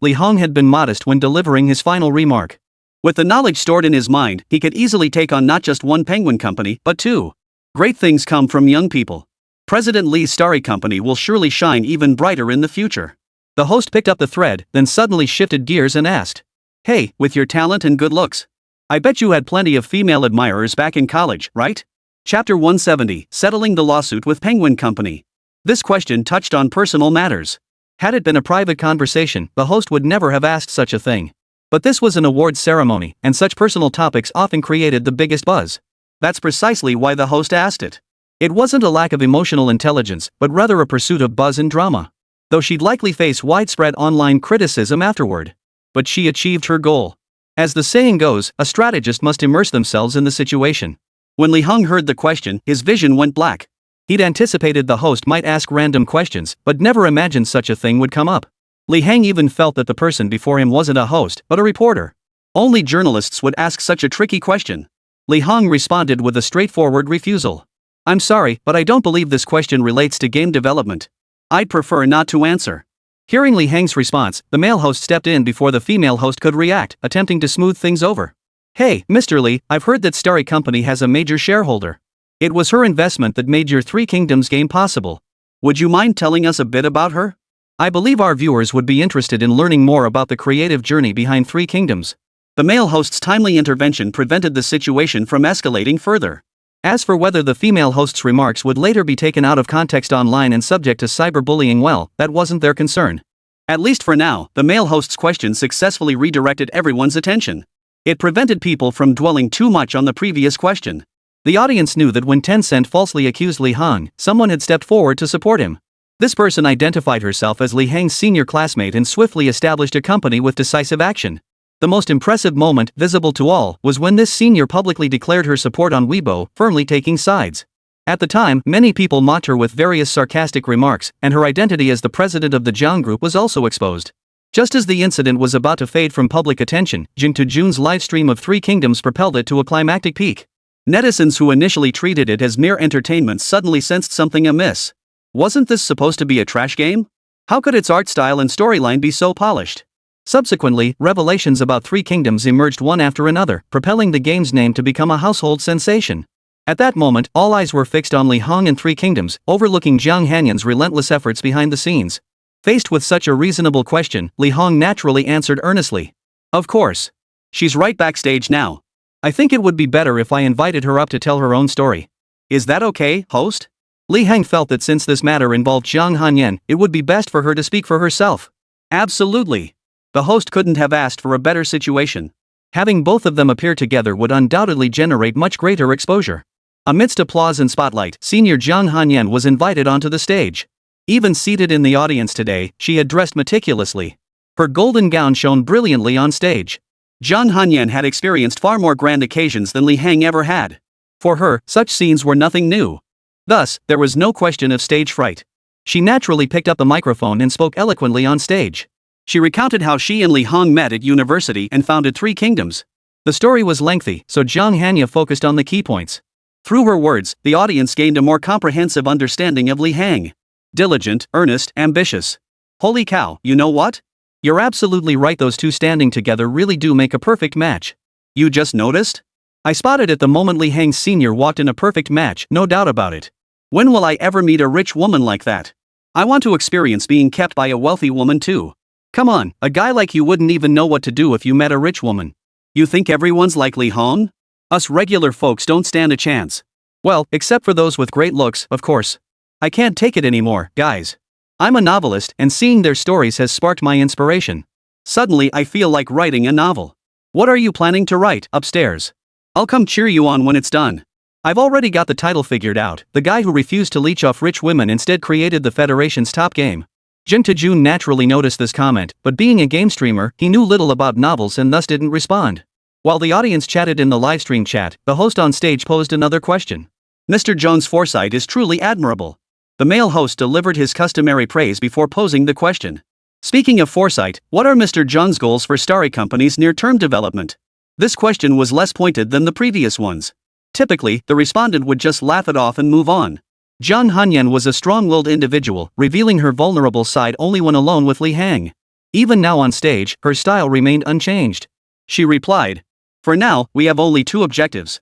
Lí Héng had been modest when delivering his final remark. With the knowledge stored in his mind, he could easily take on not just one Penguin company, but two. Great things come from young people. President Lee's Starry Company will surely shine even brighter in the future. The host picked up the thread, then suddenly shifted gears and asked, "Hey, with your talent and good looks, I bet you had plenty of female admirers back in college, right?" Chapter 170, Settling the Lawsuit with Penguin Company. This question touched on personal matters. Had it been a private conversation, the host would never have asked such a thing. But this was an awards ceremony, and such personal topics often created the biggest buzz. That's precisely why the host asked it. It wasn't a lack of emotional intelligence, but rather a pursuit of buzz and drama. Though she'd likely face widespread online criticism afterward. But she achieved her goal. As the saying goes, a strategist must immerse themselves in the situation. When Lí Héng heard the question, his vision went black. He'd anticipated the host might ask random questions, but never imagined such a thing would come up. Lí Héng even felt that the person before him wasn't a host, but a reporter. Only journalists would ask such a tricky question. Lí Héng responded with a straightforward refusal. "I'm sorry, but I don't believe this question relates to game development. I'd prefer not to answer." Hearing Lí Héng's response, the male host stepped in before the female host could react, attempting to smooth things over. "Hey, Mr. Lee, I've heard that Starry Company has a major shareholder. It was her investment that made your Three Kingdoms game possible. Would you mind telling us a bit about her? I believe our viewers would be interested in learning more about the creative journey behind Three Kingdoms." The male host's timely intervention prevented the situation from escalating further. As for whether the female host's remarks would later be taken out of context online and subject to cyberbullying, well, that wasn't their concern. At least for now, the male host's question successfully redirected everyone's attention. It prevented people from dwelling too much on the previous question. The audience knew that when Tencent falsely accused Lí Héng, someone had stepped forward to support him. This person identified herself as Lí Héng's senior classmate and swiftly established a company with decisive action. The most impressive moment, visible to all, was when this senior publicly declared her support on Weibo, firmly taking sides. At the time, many people mocked her with various sarcastic remarks, and her identity as the president of the Zhang Group was also exposed. Just as the incident was about to fade from public attention, Jin To-jun's livestream of Three Kingdoms propelled it to a climactic peak. Netizens who initially treated it as mere entertainment suddenly sensed something amiss. Wasn't this supposed to be a trash game? How could its art style and storyline be so polished? Subsequently, revelations about Three Kingdoms emerged one after another, propelling the game's name to become a household sensation. At that moment, all eyes were fixed on Lí Héng and Three Kingdoms, overlooking Jiang Hanyan's relentless efforts behind the scenes. Faced with such a reasonable question, Lí Héng naturally answered earnestly. "Of course. She's right backstage now. I think it would be better if I invited her up to tell her own story." "Is that okay, host?" Lí Héng felt that since this matter involved Jiang Hanyan, it would be best for her to speak for herself. Absolutely. The host couldn't have asked for a better situation. Having both of them appear together would undoubtedly generate much greater exposure. Amidst applause and spotlight, senior Jiang Hanyan was invited onto the stage. Even seated in the audience today, she had dressed meticulously. Her golden gown shone brilliantly on stage. Jiang Hanyan had experienced far more grand occasions than Lí Héng ever had. For her, such scenes were nothing new. Thus, there was no question of stage fright. She naturally picked up the microphone and spoke eloquently on stage. She recounted how she and Lí Héng met at university and founded Three Kingdoms. The story was lengthy, so Jiang Hanyan focused on the key points. Through her words, the audience gained a more comprehensive understanding of Lí Héng. Diligent, earnest, ambitious. Holy cow, you know what? You're absolutely right, those two standing together really do make a perfect match. You just noticed? I spotted it the moment Lí Héng Sr. walked in. A perfect match, no doubt about it. When will I ever meet a rich woman like that? I want to experience being kept by a wealthy woman too. Come on, a guy like you wouldn't even know what to do if you met a rich woman. You think everyone's like Lí Héng? Us regular folks don't stand a chance. Well, except for those with great looks, of course. I can't take it anymore, guys. I'm a novelist, and seeing their stories has sparked my inspiration. Suddenly I feel like writing a novel. What are you planning to write? Upstairs. I'll come cheer you on when it's done. I've already got the title figured out. The guy who refused to leech off rich women instead created the Federation's top game. Jin Tae-jun naturally noticed this comment, but being a game streamer, he knew little about novels and thus didn't respond. While the audience chatted in the livestream chat, the host on stage posed another question. Mr. Jung's foresight is truly admirable. The male host delivered his customary praise before posing the question. Speaking of foresight, what are Mr. Jung's goals for Starry Company's near-term development? This question was less pointed than the previous ones. Typically, the respondent would just laugh it off and move on. Zhang Hanyan was a strong-willed individual, revealing her vulnerable side only when alone with Lí Héng. Even now on stage, her style remained unchanged. She replied, "For now, we have only 2 objectives."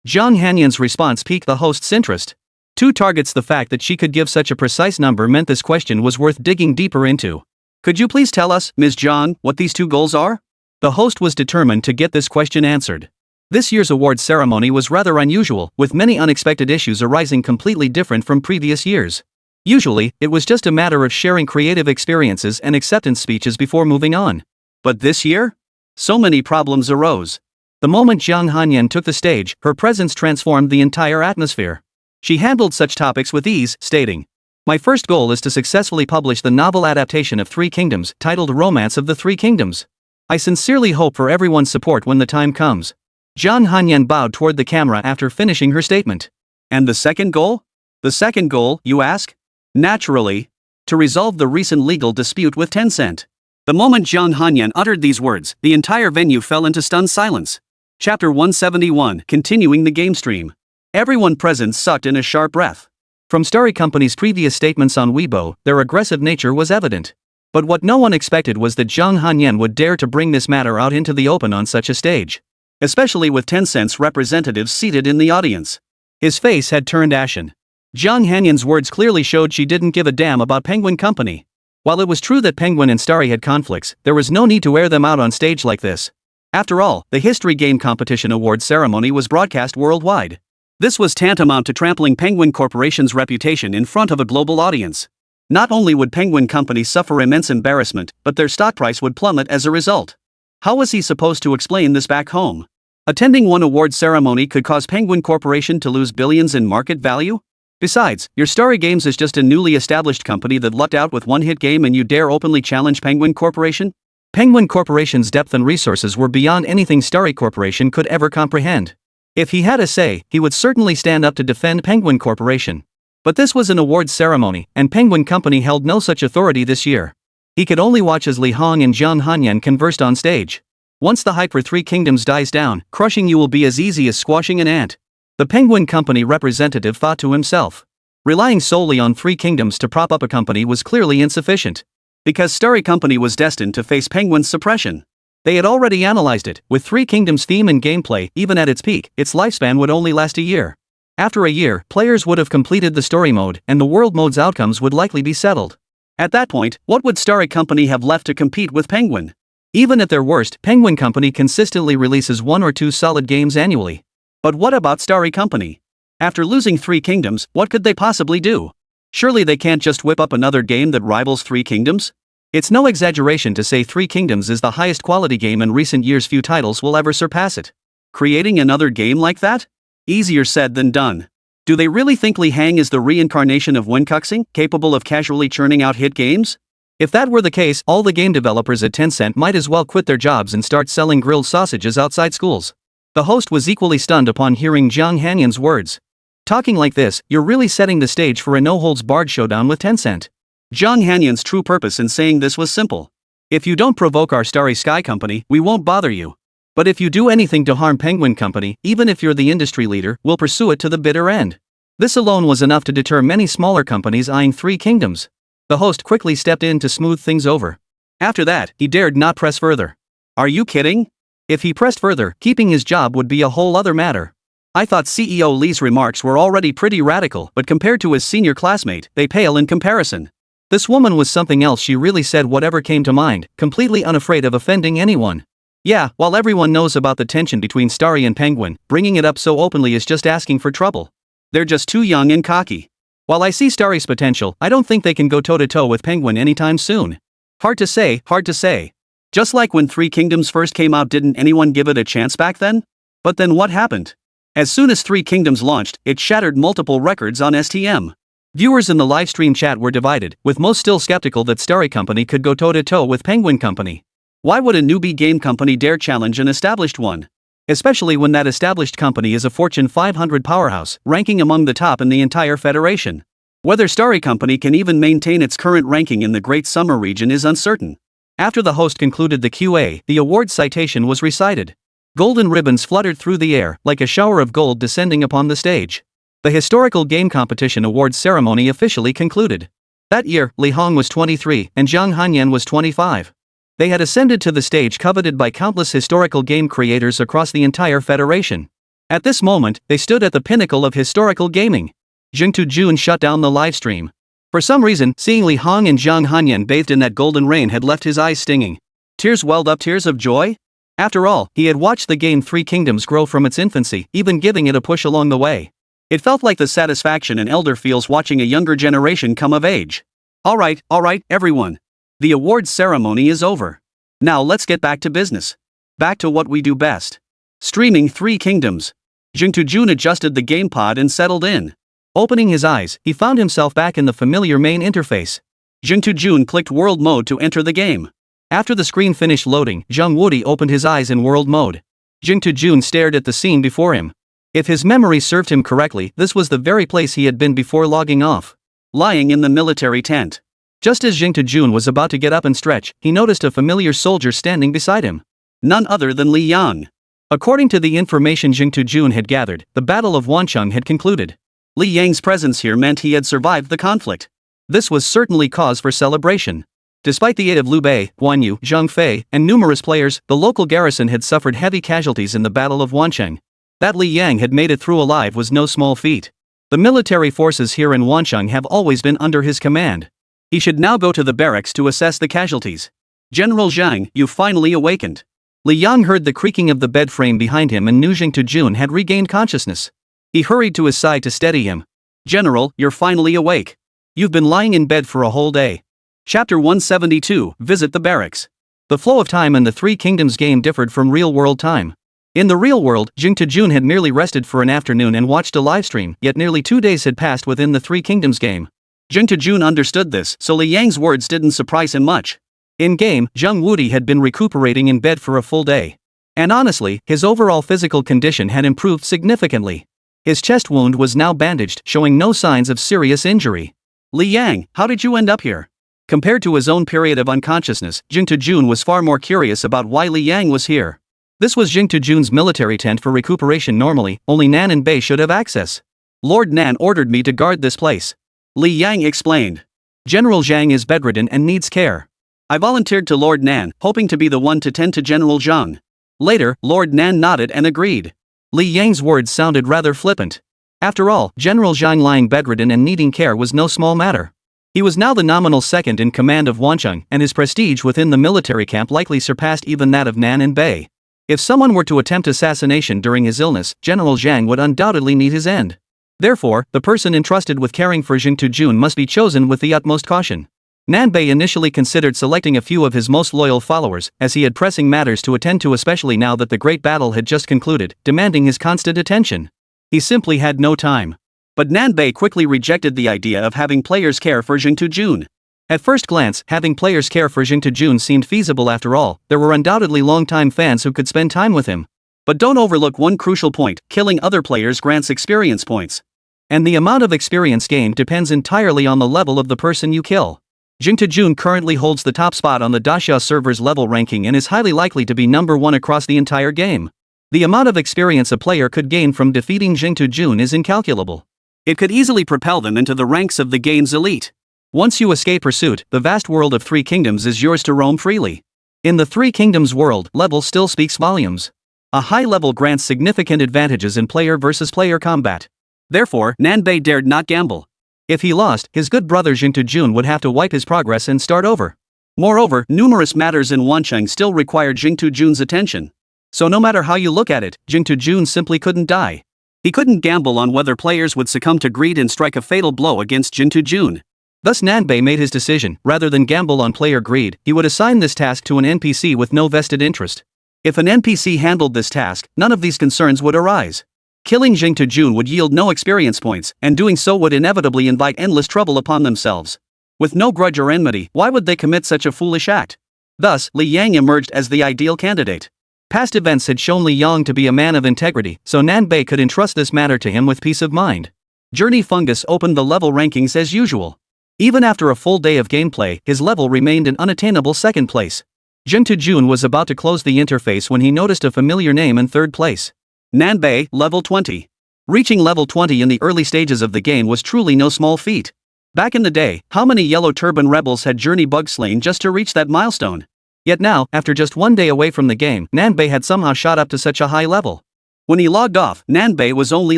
Zhang Hanyan's response piqued the host's interest. 2 targets. The fact that she could give such a precise number meant this question was worth digging deeper into. Could you please tell us, Ms. Zhang, what these 2 goals are? The host was determined to get this question answered. This year's awards ceremony was rather unusual, with many unexpected issues arising completely different from previous years. Usually, it was just a matter of sharing creative experiences and acceptance speeches before moving on. But this year? So many problems arose. The moment Zhang Hanyan took the stage, her presence transformed the entire atmosphere. She handled such topics with ease, stating, "My first goal is to successfully publish the novel adaptation of 3 Kingdoms, titled Romance of the 3 Kingdoms. I sincerely hope for everyone's support when the time comes." Zhang Hanyan bowed toward the camera after finishing her statement. And the second goal? The second goal, you ask? Naturally, to resolve the recent legal dispute with Tencent. The moment Zhang Hanyan uttered these words, the entire venue fell into stunned silence. Chapter 171, continuing the game stream. Everyone present sucked in a sharp breath. From Starry Company's previous statements on Weibo, their aggressive nature was evident. But what no one expected was that Zhang Hanyan would dare to bring this matter out into the open on such a stage. Especially with Tencent's representatives seated in the audience. His face had turned ashen. Zhang Hanyan's words clearly showed she didn't give a damn about Penguin Company. While it was true that Penguin and Starry had conflicts, there was no need to air them out on stage like this. After all, the History Game Competition Awards ceremony was broadcast worldwide. This was tantamount to trampling Penguin Corporation's reputation in front of a global audience. Not only would Penguin Company suffer immense embarrassment, but their stock price would plummet as a result. How was he supposed to explain this back home? Attending one award ceremony could cause Penguin Corporation to lose billions in market value? Besides, your Starry Games is just a newly established company that lucked out with one hit game and you dare openly challenge Penguin Corporation? Penguin Corporation's depth and resources were beyond anything Starry Corporation could ever comprehend. If he had a say, he would certainly stand up to defend Penguin Corporation. But this was an awards ceremony, and Penguin Company held no such authority this year. He could only watch as Lí Héng and Zhang Hanyan conversed on stage. Once the hype for 3 Kingdoms dies down, crushing you will be as easy as squashing an ant. The Penguin Company representative thought to himself. Relying solely on 3 Kingdoms to prop up a company was clearly insufficient. Because Starry Company was destined to face Penguin's suppression. They had already analyzed it. With 3 Kingdoms' theme and gameplay, even at its peak, its lifespan would only last a year. After a year, players would have completed the story mode, and the world mode's outcomes would likely be settled. At that point, what would Starry Company have left to compete with Penguin? Even at their worst, Penguin Company consistently releases 1 or 2 solid games annually. But what about Starry Company? After losing 3 Kingdoms, what could they possibly do? Surely they can't just whip up another game that rivals 3 Kingdoms? It's no exaggeration to say 3 Kingdoms is the highest quality game in recent years. Few titles will ever surpass it. Creating another game like that? Easier said than done. Do they really think Lí Héng is the reincarnation of Wenkuxing, capable of casually churning out hit games? If that were the case, all the game developers at Tencent might as well quit their jobs and start selling grilled sausages outside schools. The host was equally stunned upon hearing Zhang Hanyan's words. Talking like this, you're really setting the stage for a no-holds-barred showdown with Tencent. Zhang Hanyan's true purpose in saying this was simple. If you don't provoke our Starry Sky Company, we won't bother you. But if you do anything to harm Penguin Company, even if you're the industry leader, we'll pursue it to the bitter end. This alone was enough to deter many smaller companies eyeing 3 Kingdoms. The host quickly stepped in to smooth things over. After that, he dared not press further. Are you kidding? If he pressed further, keeping his job would be a whole other matter. I thought CEO Li's remarks were already pretty radical, but compared to his senior classmate, they pale in comparison. This woman was something else. She really said whatever came to mind, completely unafraid of offending anyone. Yeah, while everyone knows about the tension between Starry and Penguin, bringing it up so openly is just asking for trouble. They're just too young and cocky. While I see Starry's potential, I don't think they can go toe-to-toe with Penguin anytime soon. Hard to say, hard to say. Just like when 3 Kingdoms first came out, didn't anyone give it a chance back then? But then what happened? As soon as Three Kingdoms launched, it shattered multiple records on STM. Viewers in the livestream chat were divided, with most still skeptical that Starry Company could go toe-to-toe with Penguin Company. Why would a newbie game company dare challenge an established one? Especially when that established company is a Fortune 500 powerhouse, ranking among the top in the entire federation. Whether Starry Company can even maintain its current ranking in the Great Summer region is uncertain. After the host concluded the QA, the award citation was recited. Golden ribbons fluttered through the air, like a shower of gold descending upon the stage. The historical game competition awards ceremony officially concluded. That year, Lí Héng was 23 and Zhang Hanyan was 25. They had ascended to the stage coveted by countless historical game creators across the entire federation. At this moment, they stood at the pinnacle of historical gaming. Jun shut down the livestream. For some reason, seeing Lí Héng and Zhang Hanyan bathed in that golden rain had left his eyes stinging. Tears welled up, tears of joy? After all, he had watched the game Three Kingdoms grow from its infancy, even giving it a push along the way. It felt like the satisfaction an elder feels watching a younger generation come of age. Alright, everyone. The awards ceremony is over. Now let's get back to business. Back to what we do best. Streaming Three Kingdoms. Jun adjusted the gamepad and settled in. Opening his eyes, he found himself back in the familiar main interface. Jun clicked World Mode to enter the game. After the screen finished loading, Zhang Wudi opened his eyes in World Mode. Jun stared at the scene before him. If his memory served him correctly, this was the very place he had been before logging off. Lying in the military tent. Just as Jun was about to get up and stretch, he noticed a familiar soldier standing beside him. None other than Lí Héng. According to the information Jun had gathered, the Battle of Wancheng had concluded. Lí Héng's presence here meant he had survived the conflict. This was certainly cause for celebration. Despite the aid of Liu Bei, Guan Yu, Zhang Fei, and numerous players, the local garrison had suffered heavy casualties in the Battle of Wancheng. That Lí Héng had made it through alive was no small feat. The military forces here in Wancheng have always been under his command. He should now go to the barracks to assess the casualties. General Zhang, you finally awakened. Lí Héng heard the creaking of the bed frame behind him and knew Jun had regained consciousness. He hurried to his side to steady him. General, you're finally awake. You've been lying in bed for a whole day. Chapter 172, Visit the Barracks. The flow of time in the Three Kingdoms game differed from real-world time. In the real world, Jun had merely rested for an afternoon and watched a livestream, yet nearly 2 days had passed within the Three Kingdoms game. Jun understood this, so Lí Héng's words didn't surprise him much. In-game, Zhang Wudi had been recuperating in bed for a full day. And honestly, his overall physical condition had improved significantly. His chest wound was now bandaged, showing no signs of serious injury. Lí Héng, how did you end up here? Compared to his own period of unconsciousness, Jun was far more curious about why Lí Héng was here. This was Jun's military tent for recuperation. Normally, only Nan and Bei should have access. Lord Nan ordered me to guard this place. Lí Héng explained. General Zhang is bedridden and needs care. I volunteered to Lord Nan, hoping to be the one to tend to General Zhang. Later, Lord Nan nodded and agreed. Lí Héng's words sounded rather flippant. After all, General Zhang lying bedridden and needing care was no small matter. He was now the nominal second in command of Wancheng, and his prestige within the military camp likely surpassed even that of Nan and Bei. If someone were to attempt assassination during his illness, General Zhang would undoubtedly meet his end. Therefore, the person entrusted with caring for Jun must be chosen with the utmost caution. Nan Bei initially considered selecting a few of his most loyal followers, as he had pressing matters to attend to, especially now that the great battle had just concluded, demanding his constant attention. He simply had no time. But Nan Bei quickly rejected the idea of having players care for Jun. At first glance, having players care for Jun seemed feasible. After all, there were undoubtedly long-time fans who could spend time with him. But don't overlook one crucial point: killing other players grants experience points. And the amount of experience gained depends entirely on the level of the person you kill. Jun currently holds the top spot on the Daxia server's level ranking and is highly likely to be number 1 across the entire game. The amount of experience a player could gain from defeating Jun is incalculable. It could easily propel them into the ranks of the game's elite. Once you escape pursuit, the vast world of Three Kingdoms is yours to roam freely. In the Three Kingdoms world, level still speaks volumes. A high level grants significant advantages in player versus player combat. Therefore, Nan Bei dared not gamble. If he lost, his good brother Jun would have to wipe his progress and start over. Moreover, numerous matters in Wancheng still required Jun's attention. So no matter how you look at it, Jun simply couldn't die. He couldn't gamble on whether players would succumb to greed and strike a fatal blow against Jun. Thus Nan Bei made his decision: rather than gamble on player greed, he would assign this task to an NPC with no vested interest. If an NPC handled this task, none of these concerns would arise. Killing Jing Jun would yield no experience points, and doing so would inevitably invite endless trouble upon themselves. With no grudge or enmity, why would they commit such a foolish act? Thus, Lí Héng emerged as the ideal candidate. Past events had shown Lí Héng to be a man of integrity, so Nanbei could entrust this matter to him with peace of mind. Journey Fungus opened the level rankings as usual. Even after a full day of gameplay, his level remained an unattainable second place. Jing Jun was about to close the interface when he noticed a familiar name in third place. Nanbei, level 20. Reaching level 20 in the early stages of the game was truly no small feat. Back in the day, how many Yellow Turban rebels had Journey Bug slain just to reach that milestone? Yet now, after just one day away from the game, Nanbei had somehow shot up to such a high level. When he logged off, Nanbei was only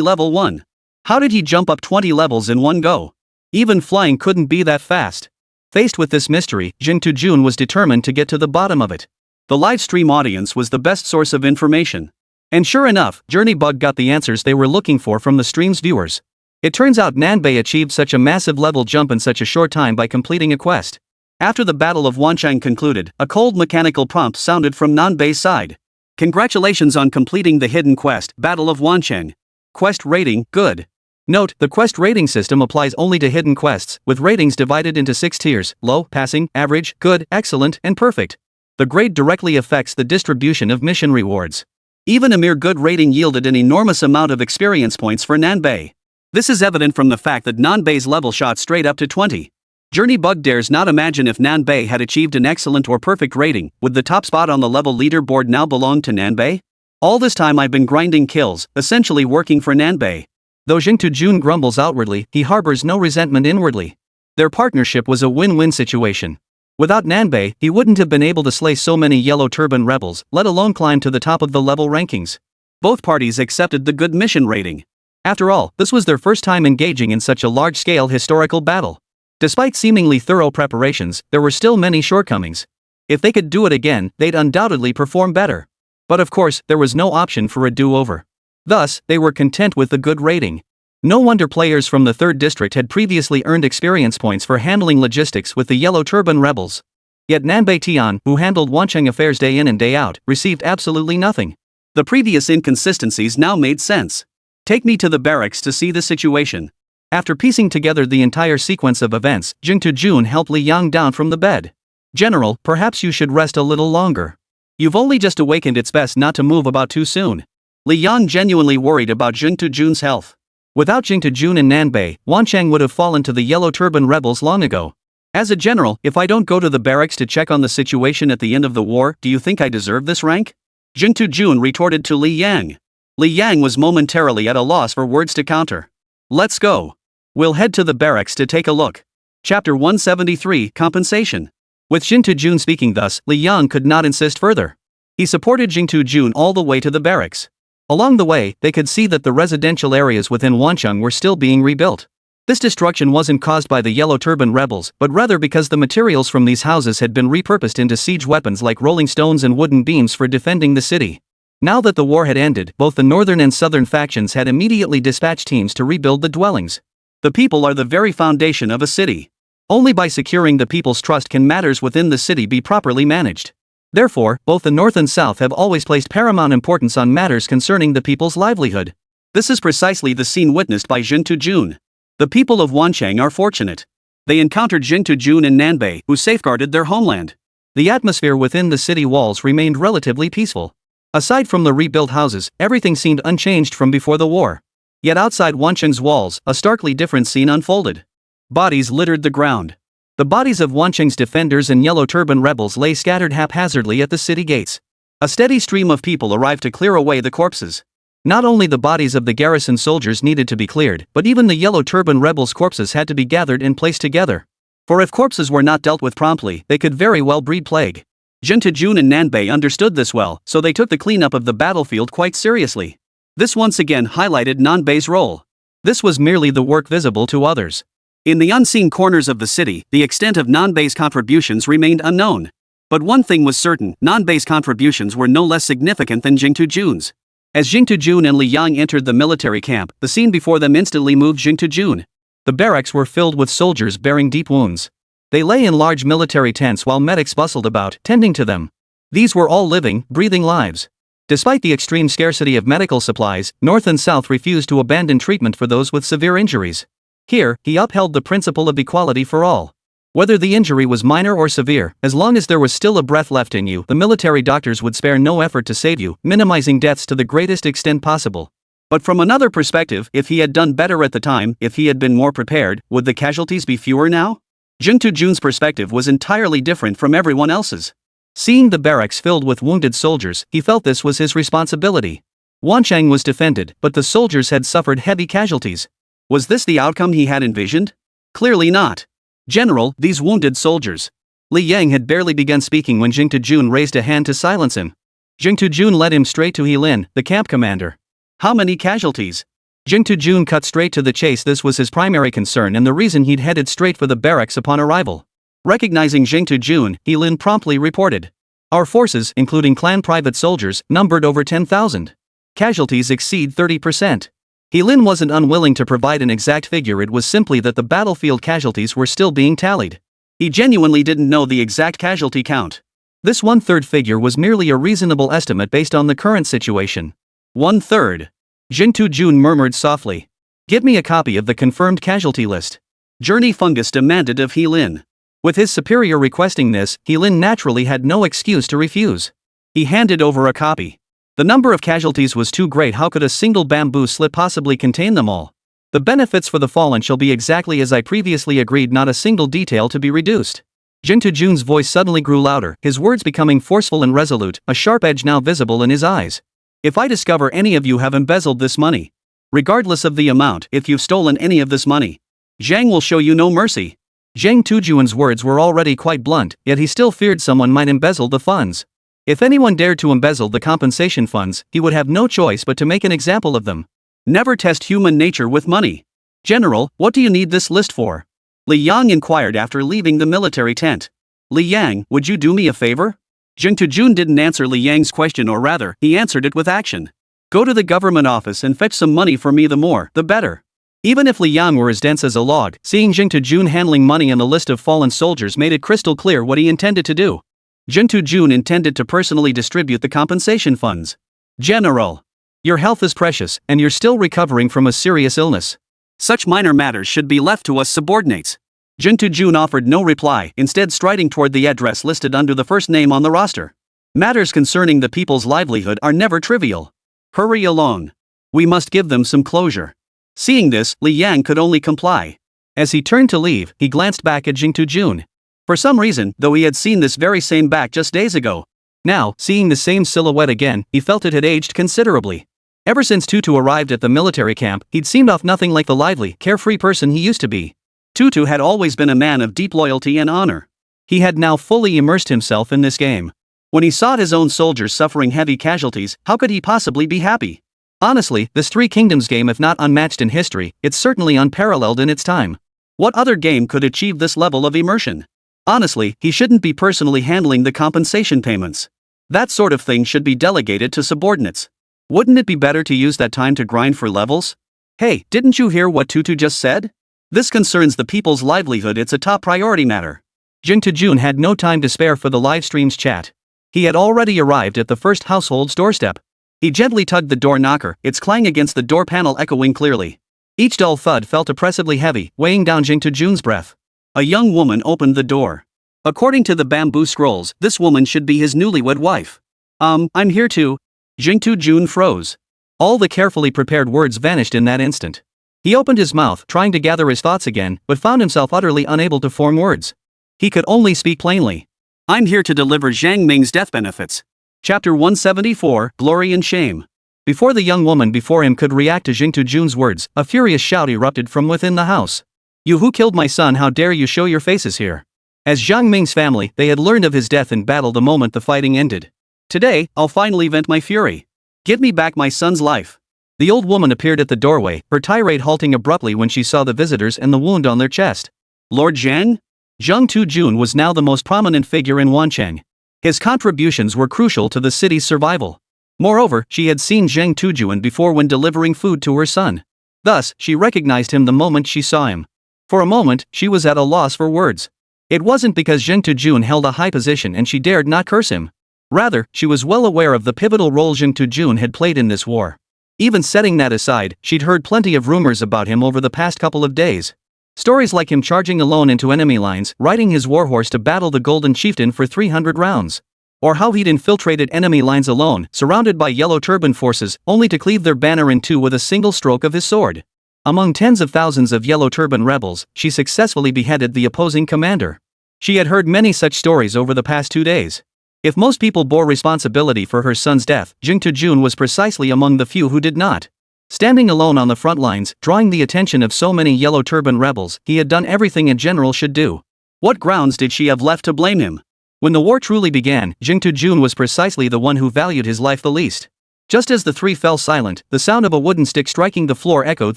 level 1. How did he jump up 20 levels in one go? Even flying couldn't be that fast. Faced with this mystery, Jing Jun was determined to get to the bottom of it. The livestream audience was the best source of information. And sure enough, Journey Bug got the answers they were looking for from the stream's viewers. It turns out Nanbei achieved such a massive level jump in such a short time by completing a quest. After the Battle of Wanchang concluded, a cold mechanical prompt sounded from Nanbei's side. Congratulations on completing the hidden quest, Battle of Wanchang. Quest rating, good. Note, the quest rating system applies only to hidden quests, with ratings divided into 6 tiers: low, passing, average, good, excellent, and perfect. The grade directly affects the distribution of mission rewards. Even a mere good rating yielded an enormous amount of experience points for Nanbei. This is evident from the fact that Nanbei's level shot straight up to 20. Journey Bug dares not imagine if Nanbei had achieved an excellent or perfect rating, would the top spot on the level leaderboard now belong to Nanbei? All this time I've been grinding kills, essentially working for Nanbei. Though Jing Jun grumbles outwardly, he harbors no resentment inwardly. Their partnership was a win-win situation. Without Nanbei, he wouldn't have been able to slay so many Yellow Turban rebels, let alone climb to the top of the level rankings. Both parties accepted the good mission rating. After all, this was their first time engaging in such a large-scale historical battle. Despite seemingly thorough preparations, there were still many shortcomings. If they could do it again, they'd undoubtedly perform better. But of course, there was no option for a do-over. Thus, they were content with the good rating. No wonder players from the 3rd District had previously earned experience points for handling logistics with the Yellow Turban rebels. Yet Nanbei Tian, who handled Wancheng affairs day in and day out, received absolutely nothing. The previous inconsistencies now made sense. Take me to the barracks to see the situation. After piecing together the entire sequence of events, Jing Jun helped Lí Héng down from the bed. General, perhaps you should rest a little longer. You've only just awakened, it's best not to move about too soon. Lí Héng genuinely worried about Jing Jun's health. Without Jing Jun and Nanbei, Wancheng would have fallen to the Yellow Turban rebels long ago. As a general, if I don't go to the barracks to check on the situation at the end of the war, do you think I deserve this rank? Jing Jun retorted to Lí Héng. Lí Héng was momentarily at a loss for words to counter. Let's go. We'll head to the barracks to take a look. Chapter 173, Compensation. With Jing Jun speaking thus, Lí Héng could not insist further. He supported Jing Jun all the way to the barracks. Along the way, they could see that the residential areas within Wancheng were still being rebuilt. This destruction wasn't caused by the Yellow Turban rebels, but rather because the materials from these houses had been repurposed into siege weapons like rolling stones and wooden beams for defending the city. Now that the war had ended, both the northern and southern factions had immediately dispatched teams to rebuild the dwellings. The people are the very foundation of a city. Only by securing the people's trust can matters within the city be properly managed. Therefore, both the North and South have always placed paramount importance on matters concerning the people's livelihood. This is precisely the scene witnessed by Jing Jun. The people of Wancheng are fortunate. They encountered Jing Jun and Nanbei, who safeguarded their homeland. The atmosphere within the city walls remained relatively peaceful. Aside from the rebuilt houses, everything seemed unchanged from before the war. Yet outside Wancheng's walls, a starkly different scene unfolded. Bodies littered the ground. The bodies of Wancheng's defenders and Yellow Turban rebels lay scattered haphazardly at the city gates. A steady stream of people arrived to clear away the corpses. Not only the bodies of the garrison soldiers needed to be cleared, but even the Yellow Turban rebels' corpses had to be gathered and placed together. For if corpses were not dealt with promptly, they could very well breed plague. Jing Jun and Nanbei understood this well, so they took the cleanup of the battlefield quite seriously. This once again highlighted Nanbei's role. This was merely the work visible to others. In the unseen corners of the city, the extent of Nanbei's contributions remained unknown. But one thing was certain, Nanbei's contributions were no less significant than Jing Jun's. As Jing Jun and Lí Héng entered the military camp, the scene before them instantly moved Jing Jun. The barracks were filled with soldiers bearing deep wounds. They lay in large military tents while medics bustled about, tending to them. These were all living, breathing lives. Despite the extreme scarcity of medical supplies, North and South refused to abandon treatment for those with severe injuries. Here, he upheld the principle of equality for all. Whether the injury was minor or severe, as long as there was still a breath left in you, the military doctors would spare no effort to save you, minimizing deaths to the greatest extent possible. But from another perspective, if he had done better at the time, if he had been more prepared, would the casualties be fewer now? Jing Tujun's perspective was entirely different from everyone else's. Seeing the barracks filled with wounded soldiers, he felt this was his responsibility. Wancheng was defended, but the soldiers had suffered heavy casualties. Was this the outcome he had envisioned? Clearly not. General, these wounded soldiers. Lí Héng had barely begun speaking when Jing Tujun raised a hand to silence him. Jing Tujun led him straight to Lin, the camp commander. How many casualties? Jing Tujun cut straight to the chase. This was his primary concern and the reason he'd headed straight for the barracks upon arrival. Recognizing Jing Tujun, Lin promptly reported. Our forces, including clan private soldiers, numbered over 10,000. Casualties exceed 30%. Lin wasn't unwilling to provide an exact figure, it was simply that the battlefield casualties were still being tallied. He genuinely didn't know the exact casualty count. This 1/3 figure was merely a reasonable estimate based on the current situation. 1/3. Jing Tujun murmured softly. Give me a copy of the confirmed casualty list. Journey Fungus demanded of Lin. With his superior requesting this, Lin naturally had no excuse to refuse. He handed over a copy. The number of casualties was too great. How could a single bamboo slip possibly contain them all? The benefits for the fallen shall be exactly as I previously agreed, not a single detail to be reduced. Jing Tujun's voice suddenly grew louder, his words becoming forceful and resolute, a sharp edge now visible in his eyes. If I discover any of you have embezzled this money, regardless of the amount, if you've stolen any of this money, Zhang will show you no mercy. Jing Tujun's words were already quite blunt, yet he still feared someone might embezzle the funds. If anyone dared to embezzle the compensation funds, he would have no choice but to make an example of them. Never test human nature with money. General, what do you need this list for? Lí Yang inquired after leaving the military tent. Lí Yang, would you do me a favor? Jing Tujun didn't answer Lí Yang's question, or rather, he answered it with action. Go to the government office and fetch some money for me, the more, the better. Even if Lí Yang were as dense as a log, seeing Jing Tujun handling money and the list of fallen soldiers made it crystal clear what he intended to do. Jing Tujun intended to personally distribute the compensation funds. General, your health is precious, and you're still recovering from a serious illness. Such minor matters should be left to us subordinates. Jing Tujun offered no reply, instead striding toward the address listed under the first name on the roster. Matters concerning the people's livelihood are never trivial. Hurry along. We must give them some closure. Seeing this, Lí Yang could only comply. As he turned to leave, he glanced back at Jing Tujun. For some reason, though he had seen this very same back just days ago, now, seeing the same silhouette again, he felt it had aged considerably. Ever since Tutu arrived at the military camp, he'd seemed off nothing like the lively, carefree person he used to be. Tutu had always been a man of deep loyalty and honor. He had now fully immersed himself in this game. When he saw his own soldiers suffering heavy casualties, how could he possibly be happy? Honestly, this Three Kingdoms game, if not unmatched in history, it's certainly unparalleled in its time. What other game could achieve this level of immersion? Honestly, he shouldn't be personally handling the compensation payments. That sort of thing should be delegated to subordinates. Wouldn't it be better to use that time to grind for levels? Hey, didn't you hear what Tutu just said? This concerns the people's livelihood, it's a top priority matter. Jing Tujun had no time to spare for the livestream's chat. He had already arrived at the first household's doorstep. He gently tugged the door knocker, its clang against the door panel echoing clearly. Each dull thud felt oppressively heavy, weighing down Jing Tujun's breath. A young woman opened the door. According to the bamboo scrolls, this woman should be his newlywed wife. I'm here to... Jing Tujun froze. All the carefully prepared words vanished in that instant. He opened his mouth, trying to gather his thoughts again, but found himself utterly unable to form words. He could only speak plainly. I'm here to deliver Zhang Ming's death benefits. Chapter 174, Glory and Shame. Before the young woman before him could react to Jing Tujun's words, a furious shout erupted from within the house. You who killed my son, how dare you show your faces here? As Zhang Ming's family, they had learned of his death in battle the moment the fighting ended. Today, I'll finally vent my fury. Give me back my son's life. The old woman appeared at the doorway, her tirade halting abruptly when she saw the visitors and the wound on their chest. Lord Zhang? Zhang Tujun was now the most prominent figure in Wancheng. His contributions were crucial to the city's survival. Moreover, she had seen Zhang Tujun before when delivering food to her son. Thus, she recognized him the moment she saw him. For a moment, she was at a loss for words. It wasn't because Zhang Tujun held a high position and she dared not curse him. Rather, she was well aware of the pivotal role Jing Tu-jun had played in this war. Even setting that aside, she'd heard plenty of rumors about him over the past couple of days. Stories like him charging alone into enemy lines, riding his warhorse to battle the Golden Chieftain for 300 rounds. Or how he'd infiltrated enemy lines alone, surrounded by Yellow Turban forces, only to cleave their banner in two with a single stroke of his sword. Among tens of thousands of Yellow Turban rebels, she successfully beheaded the opposing commander. She had heard many such stories over the past 2 days. If most people bore responsibility for her son's death, Jing Tu-jun was precisely among the few who did not. Standing alone on the front lines, drawing the attention of so many Yellow Turban rebels, he had done everything a general should do. What grounds did she have left to blame him? When the war truly began, Jing Tu-jun was precisely the one who valued his life the least. Just as the three fell silent, the sound of a wooden stick striking the floor echoed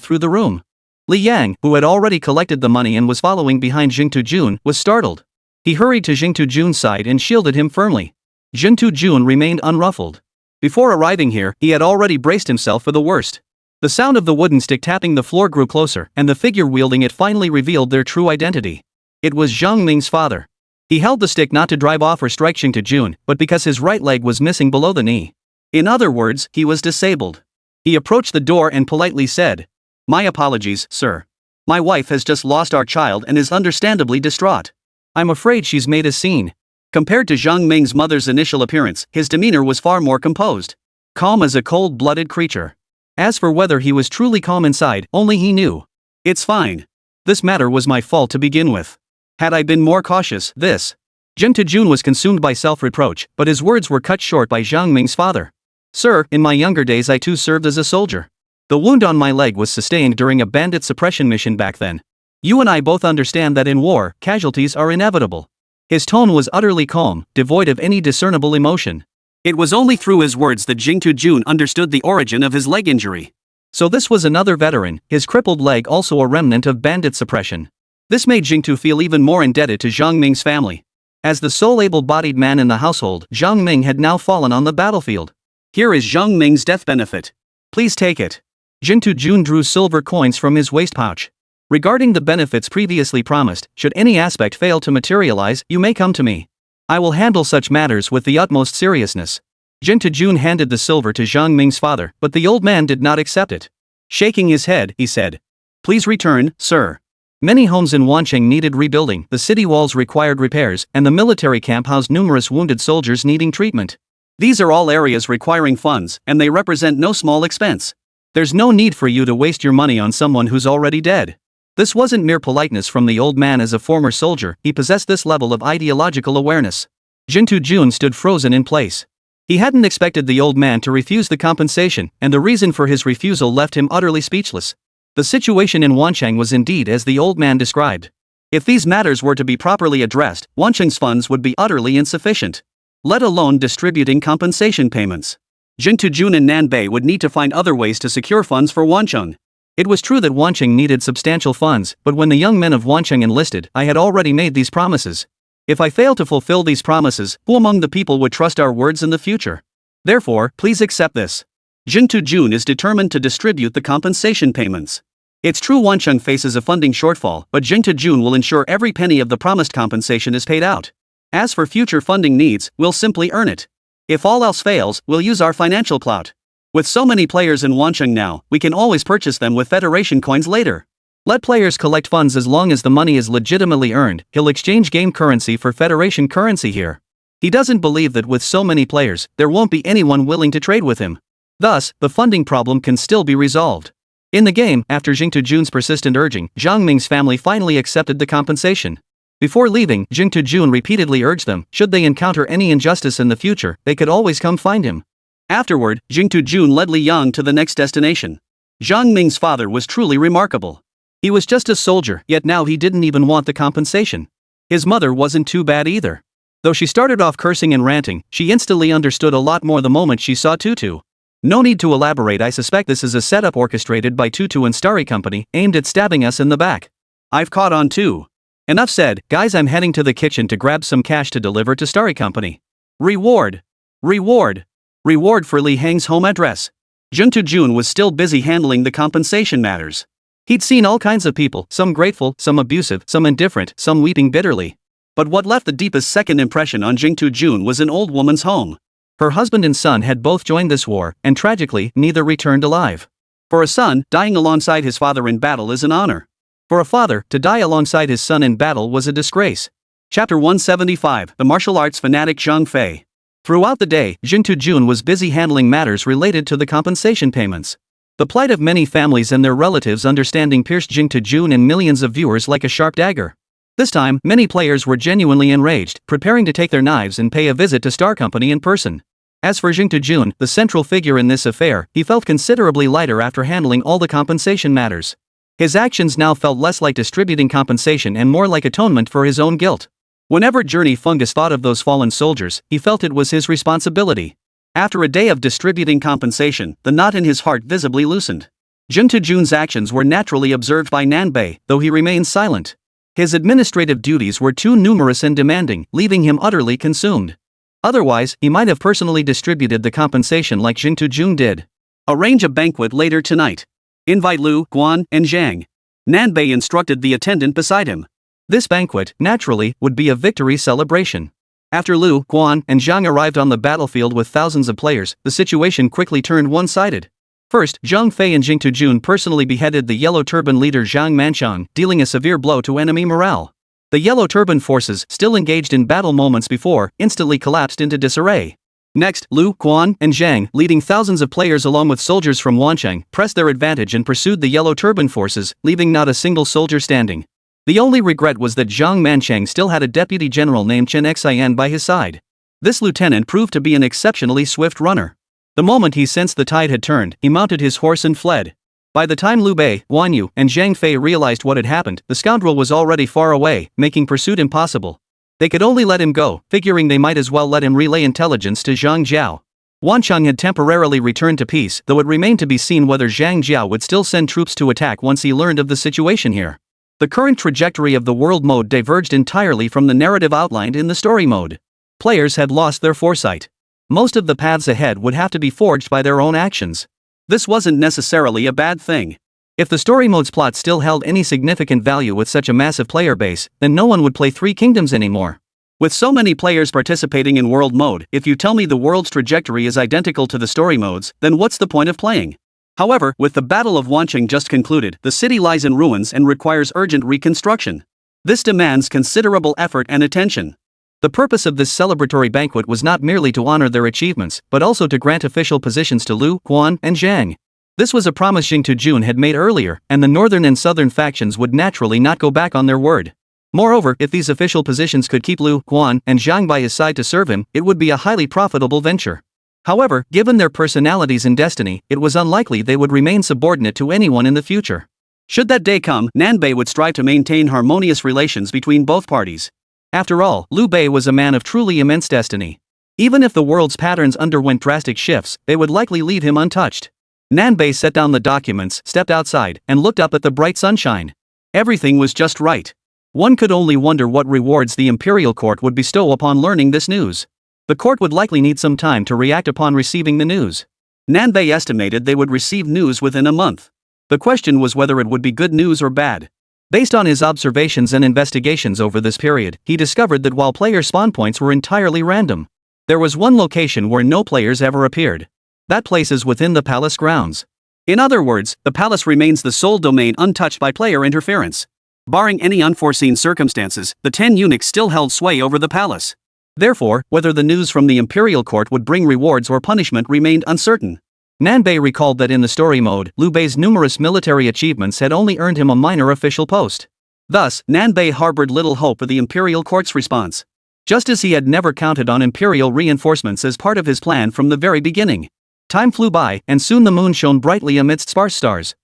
through the room. Lí Héng, who had already collected the money and was following behind Jing Tu-jun, was startled. He hurried to Jing Tu-jun's side and shielded him firmly. Jing Tu-jun remained unruffled. Before arriving here, he had already braced himself for the worst. The sound of the wooden stick tapping the floor grew closer, and the figure wielding it finally revealed their true identity. It was Zhang Ming's father. He held the stick not to drive off or strike Jing Tu-jun, but because his right leg was missing below the knee. In other words, he was disabled. He approached the door and politely said, "My apologies, sir. My wife has just lost our child and is understandably distraught. I'm afraid she's made a scene." Compared to Zhang Ming's mother's initial appearance, his demeanor was far more composed. Calm as a cold-blooded creature. As for whether he was truly calm inside, only he knew. "It's fine. This matter was my fault to begin with. Had I been more cautious, this..." Jing Tu-jun was consumed by self-reproach, but his words were cut short by Zhang Ming's father. "Sir, in my younger days I too served as a soldier. The wound on my leg was sustained during a bandit suppression mission back then. You and I both understand that in war, casualties are inevitable." His tone was utterly calm, devoid of any discernible emotion. It was only through his words that Jing Tu-jun understood the origin of his leg injury. So this was another veteran, his crippled leg also a remnant of bandit suppression. This made Jing Tu feel even more indebted to Zhang Ming's family. As the sole able-bodied man in the household, Zhang Ming had now fallen on the battlefield. "Here is Zhang Ming's death benefit. Please take it." Jing Tu-jun drew silver coins from his waist pouch. "Regarding the benefits previously promised, should any aspect fail to materialize, you may come to me. I will handle such matters with the utmost seriousness." Jing Tu-jun handed the silver to Zhang Ming's father, but the old man did not accept it. Shaking his head, he said, "Please return, sir." Many homes in Wancheng needed rebuilding, the city walls required repairs, and the military camp housed numerous wounded soldiers needing treatment. These are all areas requiring funds, and they represent no small expense. There's no need for you to waste your money on someone who's already dead. This wasn't mere politeness from the old man. As a former soldier, he possessed this level of ideological awareness. Jing Tu-jun stood frozen in place. He hadn't expected the old man to refuse the compensation, and the reason for his refusal left him utterly speechless. The situation in Wancheng was indeed as the old man described. If these matters were to be properly addressed, Wancheng's funds would be utterly insufficient. Let alone distributing compensation payments. Jing Tu-jun and Nanbei would need to find other ways to secure funds for Wancheng. It was true that Wancheng needed substantial funds, but when the young men of Wancheng enlisted, I had already made these promises. If I fail to fulfill these promises, who among the people would trust our words in the future? Therefore, please accept this. Jing Tu-jun is determined to distribute the compensation payments. It's true Wancheng faces a funding shortfall, but Jing Tu-jun will ensure every penny of the promised compensation is paid out. As for future funding needs, we'll simply earn it. If all else fails, we'll use our financial clout. With so many players in Wancheng now, we can always purchase them with Federation coins later. Let players collect funds as long as the money is legitimately earned. He'll exchange game currency for Federation currency here. He doesn't believe that with so many players, there won't be anyone willing to trade with him. Thus, the funding problem can still be resolved. In the game, after Jing Tu-jun's persistent urging, Zhang Ming's family finally accepted the compensation. Before leaving, Jing Tu-jun repeatedly urged them, should they encounter any injustice in the future, they could always come find him. Afterward, Jing Tu-jun led Lí Héng to the next destination. Zhang Ming's father was truly remarkable. He was just a soldier, yet now he didn't even want the compensation. His mother wasn't too bad either. Though she started off cursing and ranting, she instantly understood a lot more the moment she saw Tutu. No need to elaborate. I suspect this is a setup orchestrated by Tutu and Starry Company, aimed at stabbing us in the back. I've caught on too. Enough said, guys, I'm heading to the kitchen to grab some cash to deliver to Starry Company. Reward. Reward. Reward for Lí Héng's home address. Jing Tu-jun was still busy handling the compensation matters. He'd seen all kinds of people, some grateful, some abusive, some indifferent, some weeping bitterly. But what left the deepest second impression on Jing-to-jun was an old woman's home. Her husband and son had both joined this war, and tragically, neither returned alive. For a son, dying alongside his father in battle is an honor. For a father, to die alongside his son in battle was a disgrace. Chapter 175, The Martial Arts Fanatic Zhang Fei. Throughout the day, Jing-to-jun was busy handling matters related to the compensation payments. The plight of many families and their relatives' understanding pierced Jing-to-jun and millions of viewers like a sharp dagger. This time, many players were genuinely enraged, preparing to take their knives and pay a visit to Star Company in person. As for Jing-to-jun, the central figure in this affair, he felt considerably lighter after handling all the compensation matters. His actions now felt less like distributing compensation and more like atonement for his own guilt. Whenever Journey Fungus thought of those fallen soldiers, he felt it was his responsibility. After a day of distributing compensation, the knot in his heart visibly loosened. Jing-to-jun's actions were naturally observed by Nanbei, though he remained silent. His administrative duties were too numerous and demanding, leaving him utterly consumed. Otherwise, he might have personally distributed the compensation like Jing-to-jun did. Arrange a banquet later tonight. Invite Lu, Guan, and Zhang. Nanbei instructed the attendant beside him. This banquet, naturally, would be a victory celebration. After Lu, Guan, and Zhang arrived on the battlefield with thousands of players, the situation quickly turned one-sided. First, Zhang Fei and Jing-to-jun personally beheaded the Yellow Turban leader Zhang Manchang, dealing a severe blow to enemy morale. The Yellow Turban forces, still engaged in battle moments before, instantly collapsed into disarray. Next, Lu, Guan, and Zhang, leading thousands of players along with soldiers from Wancheng, pressed their advantage and pursued the Yellow Turban forces, leaving not a single soldier standing. The only regret was that Zhang Manchang still had a deputy general named Chen Xian by his side. This lieutenant proved to be an exceptionally swift runner. The moment he sensed the tide had turned, he mounted his horse and fled. By the time Liu Bei, Guan Yu, and Zhang Fei realized what had happened, the scoundrel was already far away, making pursuit impossible. They could only let him go, figuring they might as well let him relay intelligence to Zhang Jiao. Wancheng had temporarily returned to peace, though it remained to be seen whether Zhang Jiao would still send troops to attack once he learned of the situation here. The current trajectory of the world mode diverged entirely from the narrative outlined in the story mode. Players had lost their foresight. Most of the paths ahead would have to be forged by their own actions. This wasn't necessarily a bad thing. If the story mode's plot still held any significant value with such a massive player base, then no one would play Three Kingdoms anymore. With so many players participating in world mode, if you tell me the world's trajectory is identical to the story modes, then what's the point of playing? However, with the Battle of Wancheng just concluded, the city lies in ruins and requires urgent reconstruction. This demands considerable effort and attention. The purpose of this celebratory banquet was not merely to honor their achievements, but also to grant official positions to Lu, Guan, and Zhang. This was a promise Jing-to-jun had made earlier, and the northern and southern factions would naturally not go back on their word. Moreover, if these official positions could keep Lu, Guan, and Zhang by his side to serve him, it would be a highly profitable venture. However, given their personalities and destiny, it was unlikely they would remain subordinate to anyone in the future. Should that day come, Nanbei would strive to maintain harmonious relations between both parties. After all, Liu Bei was a man of truly immense destiny. Even if the world's patterns underwent drastic shifts, they would likely leave him untouched. Nanbei set down the documents, stepped outside, and looked up at the bright sunshine. Everything was just right. One could only wonder what rewards the imperial court would bestow upon learning this news. The court would likely need some time to react upon receiving the news. Nanbei estimated they would receive news within a month. The question was whether it would be good news or bad. Based on his observations and investigations over this period, he discovered that while player spawn points were entirely random, there was one location where no players ever appeared. That place is within the palace grounds. In other words, the palace remains the sole domain untouched by player interference. Barring any unforeseen circumstances, the 10 eunuchs still held sway over the palace. Therefore, whether the news from the imperial court would bring rewards or punishment remained uncertain. Nanbei recalled that in the story mode, Liu Bei's numerous military achievements had only earned him a minor official post. Thus, Nanbei harbored little hope of the imperial court's response. Just as he had never counted on imperial reinforcements as part of his plan from the very beginning. Time flew by, and soon the moon shone brightly amidst sparse stars.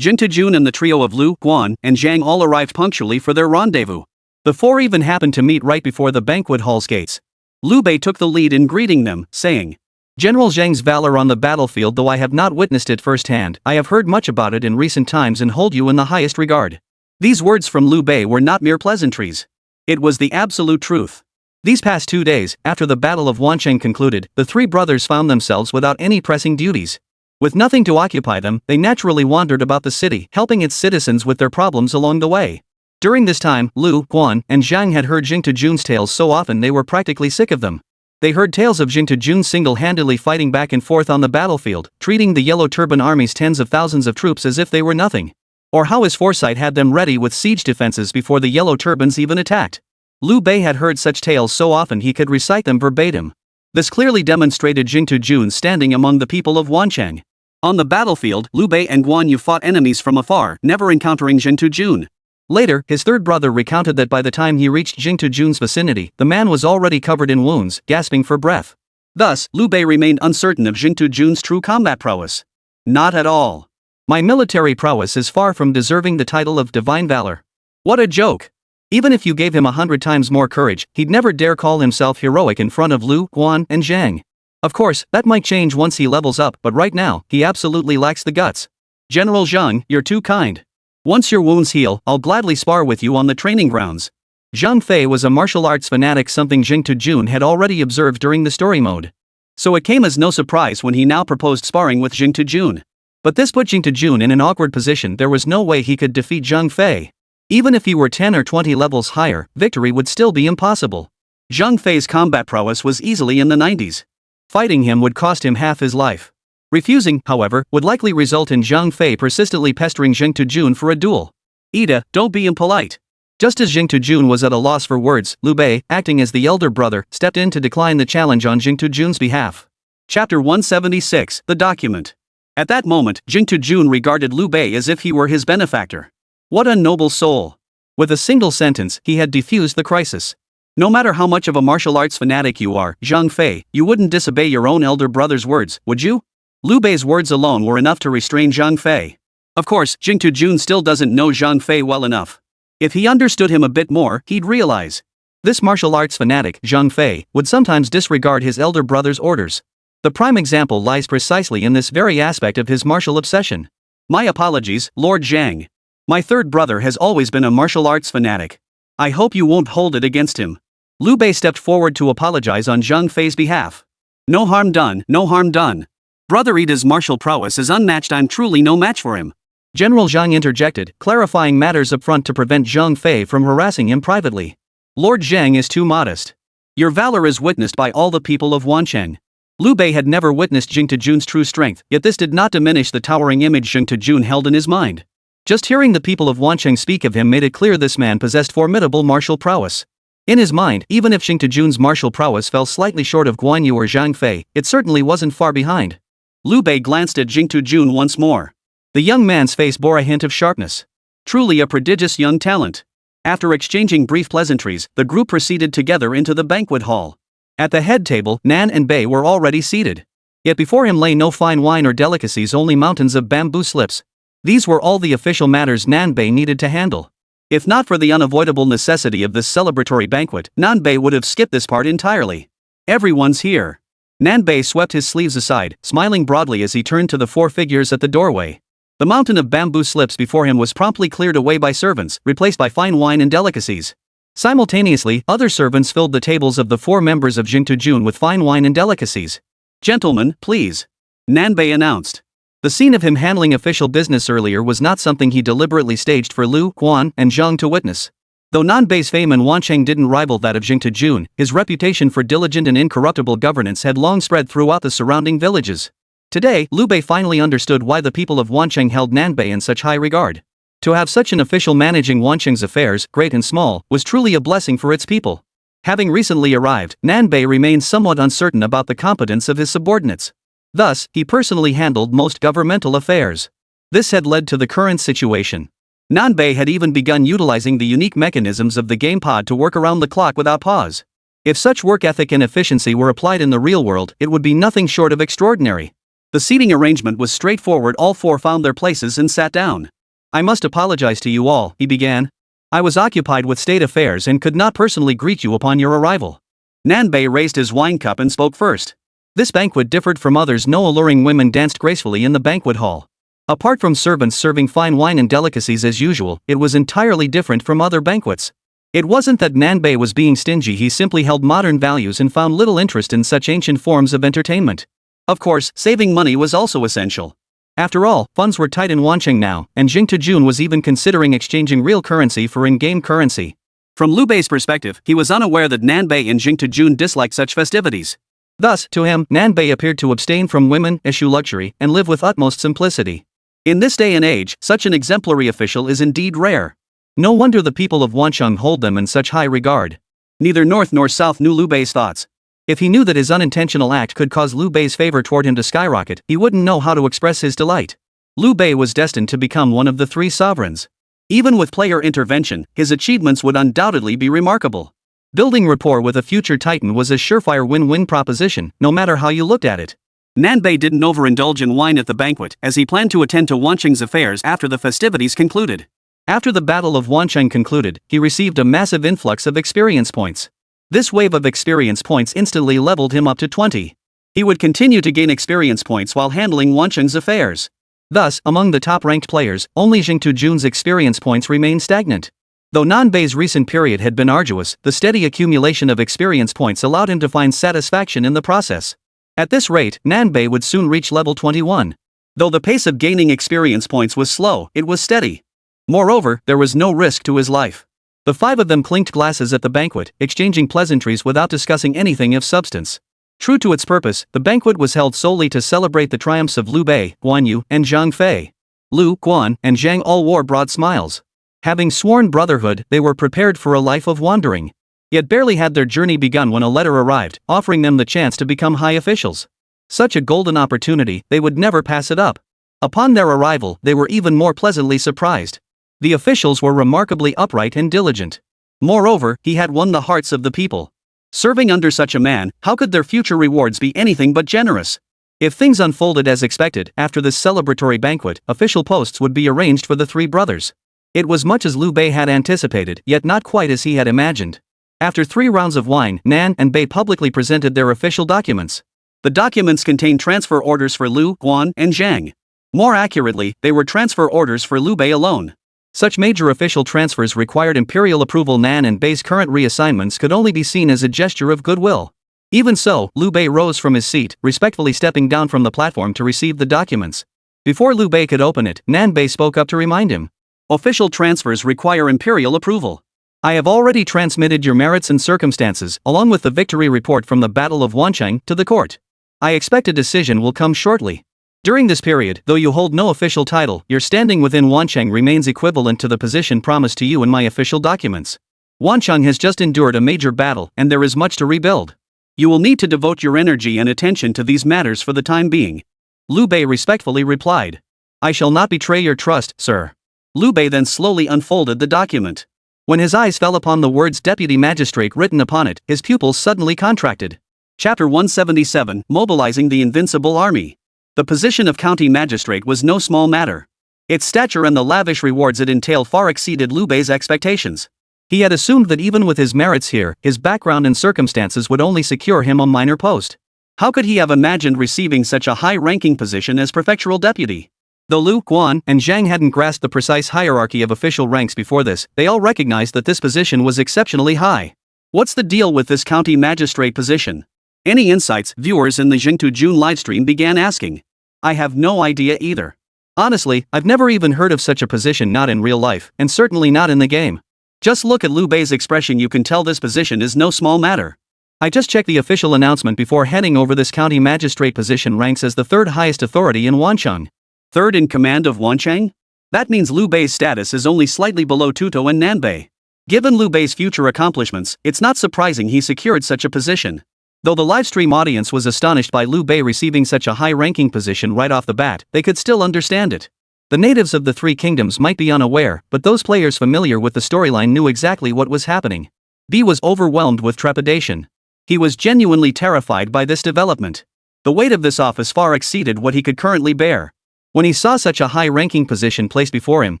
Jing-to-jun and the trio of Lu, Guan, and Zhang all arrived punctually for their rendezvous. The four even happened to meet right before the banquet hall's gates. Liu Bei took the lead in greeting them, saying, "General Zhang's valor on the battlefield, though I have not witnessed it firsthand, I have heard much about it in recent times and hold you in the highest regard." These words from Liu Bei were not mere pleasantries. It was the absolute truth. These past 2 days, after the Battle of Wancheng concluded, the three brothers found themselves without any pressing duties. With nothing to occupy them, they naturally wandered about the city, helping its citizens with their problems along the way. During this time, Lu, Guan, and Zhang had heard Jing Tujun's tales so often they were practically sick of them. They heard tales of Jing Tujun single-handedly fighting back and forth on the battlefield, treating the Yellow Turban Army's tens of thousands of troops as if they were nothing. Or how his foresight had them ready with siege defenses before the Yellow Turbans even attacked. Liu Bei had heard such tales so often he could recite them verbatim. This clearly demonstrated Jing Tujun's standing among the people of Wancheng. On the battlefield, Liu Bei and Guan Yu fought enemies from afar, never encountering Jing Tujun. Later, his third brother recounted that by the time he reached Jing Tujun's vicinity, the man was already covered in wounds, gasping for breath. Thus, Liu Bei remained uncertain of Jing Tujun's true combat prowess. Not at all. My military prowess is far from deserving the title of divine valor. What a joke! Even if you gave him 100 times more courage, he'd never dare call himself heroic in front of Lu, Guan, and Zhang. Of course, that might change once he levels up, but right now, he absolutely lacks the guts. General Zhang, you're too kind. Once your wounds heal, I'll gladly spar with you on the training grounds. Zhang Fei was a martial arts fanatic, something Jing Tujun had already observed during the story mode. So it came as no surprise when he now proposed sparring with Jing Tujun. But this put Jing Tujun in an awkward position. There was no way he could defeat Zhang Fei. Even if he were 10 or 20 levels higher, victory would still be impossible. Zhang Fei's combat prowess was easily in the 90s. Fighting him would cost him half his life. Refusing, however, would likely result in Zhang Fei persistently pestering Jing Tujun for a duel. Ida, don't be impolite. Just as Jing Tujun was at a loss for words, Liu Bei, acting as the elder brother, stepped in to decline the challenge on Jing Tujun's behalf. Chapter 176, The Document. At that moment, Jing Tujun regarded Liu Bei as if he were his benefactor. What a noble soul. With a single sentence, he had defused the crisis. No matter how much of a martial arts fanatic you are, Zhang Fei, you wouldn't disobey your own elder brother's words, would you? Liu Bei's words alone were enough to restrain Zhang Fei. Of course, Jing Tujun still doesn't know Zhang Fei well enough. If he understood him a bit more, he'd realize. This martial arts fanatic, Zhang Fei, would sometimes disregard his elder brother's orders. The prime example lies precisely in this very aspect of his martial obsession. My apologies, Lord Zhang. My third brother has always been a martial arts fanatic. I hope you won't hold it against him. Liu Bei stepped forward to apologize on Zhang Fei's behalf. No harm done, no harm done. Brother Ida's martial prowess is unmatched. I'm truly no match for him. General Zhang interjected, clarifying matters up front to prevent Zhang Fei from harassing him privately. Lord Zhang is too modest. Your valor is witnessed by all the people of Wancheng. Liu Bei had never witnessed Jing Tujun's true strength, yet this did not diminish the towering image Jing Tujun held in his mind. Just hearing the people of Wancheng speak of him made it clear this man possessed formidable martial prowess. In his mind, even if Jing Tujun's martial prowess fell slightly short of Guan Yu or Zhang Fei, it certainly wasn't far behind. Liu Bei glanced at Jing Tujun once more. The young man's face bore a hint of sharpness. Truly a prodigious young talent. After exchanging brief pleasantries, the group proceeded together into the banquet hall. At the head table, Nan and Bei were already seated. Yet before him lay no fine wine or delicacies, only mountains of bamboo slips. These were all the official matters Nan Bei needed to handle. If not for the unavoidable necessity of this celebratory banquet, Nan Bei would have skipped this part entirely. Everyone's here. Nan Bei swept his sleeves aside, smiling broadly as he turned to the four figures at the doorway. The mountain of bamboo slips before him was promptly cleared away by servants, replaced by fine wine and delicacies. Simultaneously, other servants filled the tables of the four members of Jing Tujun with fine wine and delicacies. Gentlemen, please. Nan Bei announced. The scene of him handling official business earlier was not something he deliberately staged for Lu, Guan, and Zhang to witness. Though Nan Bei's fame in Wancheng didn't rival that of Jing Tujun, his reputation for diligent and incorruptible governance had long spread throughout the surrounding villages. Today, Liu Bei finally understood why the people of Wancheng held Nan Bei in such high regard. To have such an official managing Wancheng's affairs, great and small, was truly a blessing for its people. Having recently arrived, Nan Bei remained somewhat uncertain about the competence of his subordinates. Thus, he personally handled most governmental affairs. This had led to the current situation. Nan Bei had even begun utilizing the unique mechanisms of the GamePod to work around the clock without pause. If such work ethic and efficiency were applied in the real world, it would be nothing short of extraordinary. The seating arrangement was straightforward. All four found their places and sat down. I must apologize to you all, he began. I was occupied with state affairs and could not personally greet you upon your arrival. Nan Bei raised his wine cup and spoke first. This banquet differed from others. No alluring women danced gracefully in the banquet hall. Apart from servants serving fine wine and delicacies as usual, it was entirely different from other banquets. It wasn't that Nan Bei was being stingy, he simply held modern values and found little interest in such ancient forms of entertainment. Of course, saving money was also essential. After all, funds were tight in Wancheng now, and Jing Tujun was even considering exchanging real currency for in-game currency. From Liu Bei's perspective, he was unaware that Nanbei and Jing Tujun disliked such festivities. Thus, to him, Nanbei appeared to abstain from women, eschew luxury, and live with utmost simplicity. In this day and age, such an exemplary official is indeed rare. No wonder the people of Wancheng hold them in such high regard. Neither North nor South knew Liu Bei's thoughts. If he knew that his unintentional act could cause Liu Bei's favor toward him to skyrocket, he wouldn't know how to express his delight. Liu Bei was destined to become one of the three sovereigns. Even with player intervention, his achievements would undoubtedly be remarkable. Building rapport with a future titan was a surefire win-win proposition, no matter how you looked at it. Nanbei didn't overindulge in wine at the banquet, as he planned to attend to Wancheng's affairs after the festivities concluded. After the Battle of Wancheng concluded, he received a massive influx of experience points. This wave of experience points instantly leveled him up to 20. He would continue to gain experience points while handling Wancheng's affairs. Thus, among the top-ranked players, only Jing Tujun's experience points remained stagnant. Though Nanbei's recent period had been arduous, the steady accumulation of experience points allowed him to find satisfaction in the process. At this rate, Nanbei would soon reach level 21. Though the pace of gaining experience points was slow, it was steady. Moreover, there was no risk to his life. The five of them clinked glasses at the banquet, exchanging pleasantries without discussing anything of substance. True to its purpose, the banquet was held solely to celebrate the triumphs of Liu Bei, Guan Yu, and Zhang Fei. Liu, Guan, and Zhang all wore broad smiles. Having sworn brotherhood, they were prepared for a life of wandering. Yet barely had their journey begun when a letter arrived, offering them the chance to become high officials. Such a golden opportunity, they would never pass it up. Upon their arrival, they were even more pleasantly surprised. The officials were remarkably upright and diligent. Moreover, he had won the hearts of the people. Serving under such a man, how could their future rewards be anything but generous? If things unfolded as expected, after this celebratory banquet, official posts would be arranged for the three brothers. It was much as Liu Bei had anticipated, yet not quite as he had imagined. After 3 rounds of wine, Nan and Bei publicly presented their official documents. The documents contained transfer orders for Liu, Guan, and Zhang. More accurately, they were transfer orders for Liu Bei alone. Such major official transfers required imperial approval. Nan and Bei's current reassignments could only be seen as a gesture of goodwill. Even so, Liu Bei rose from his seat, respectfully stepping down from the platform to receive the documents. Before Liu Bei could open it, Nan Bei spoke up to remind him. Official transfers require imperial approval. I have already transmitted your merits and circumstances, along with the victory report from the Battle of Wancheng, to the court. I expect a decision will come shortly. During this period, though you hold no official title, your standing within Wancheng remains equivalent to the position promised to you in my official documents. Wancheng has just endured a major battle, and there is much to rebuild. You will need to devote your energy and attention to these matters for the time being. Liu Bei respectfully replied. I shall not betray your trust, sir. Liu Bei then slowly unfolded the document. When his eyes fell upon the words Deputy Magistrate written upon it, his pupils suddenly contracted. Chapter 177, Mobilizing the Invincible Army. The position of County Magistrate was no small matter. Its stature and the lavish rewards it entailed far exceeded Liu Bei's expectations. He had assumed that even with his merits here, his background and circumstances would only secure him a minor post. How could he have imagined receiving such a high-ranking position as prefectural deputy? Though Liu, Guan, and Zhang hadn't grasped the precise hierarchy of official ranks before this, they all recognized that this position was exceptionally high. What's the deal with this county magistrate position? Any insights? Viewers in the Jing Tujun livestream began asking. I have no idea either. Honestly, I've never even heard of such a position, not in real life, and certainly not in the game. Just look at Liu Bei's expression, you can tell this position is no small matter. I just checked the official announcement before heading over. This county magistrate position ranks as the 3rd highest authority in Wancheng. 3rd in command of Wancheng? That means Liu Bei's status is only slightly below Tuto and Nanbei. Given Liu Bei's future accomplishments, it's not surprising he secured such a position. Though the livestream audience was astonished by Liu Bei receiving such a high-ranking position right off the bat, they could still understand it. The natives of the 3 kingdoms might be unaware, but those players familiar with the storyline knew exactly what was happening. Bei was overwhelmed with trepidation. He was genuinely terrified by this development. The weight of this office far exceeded what he could currently bear. When he saw such a high-ranking position placed before him,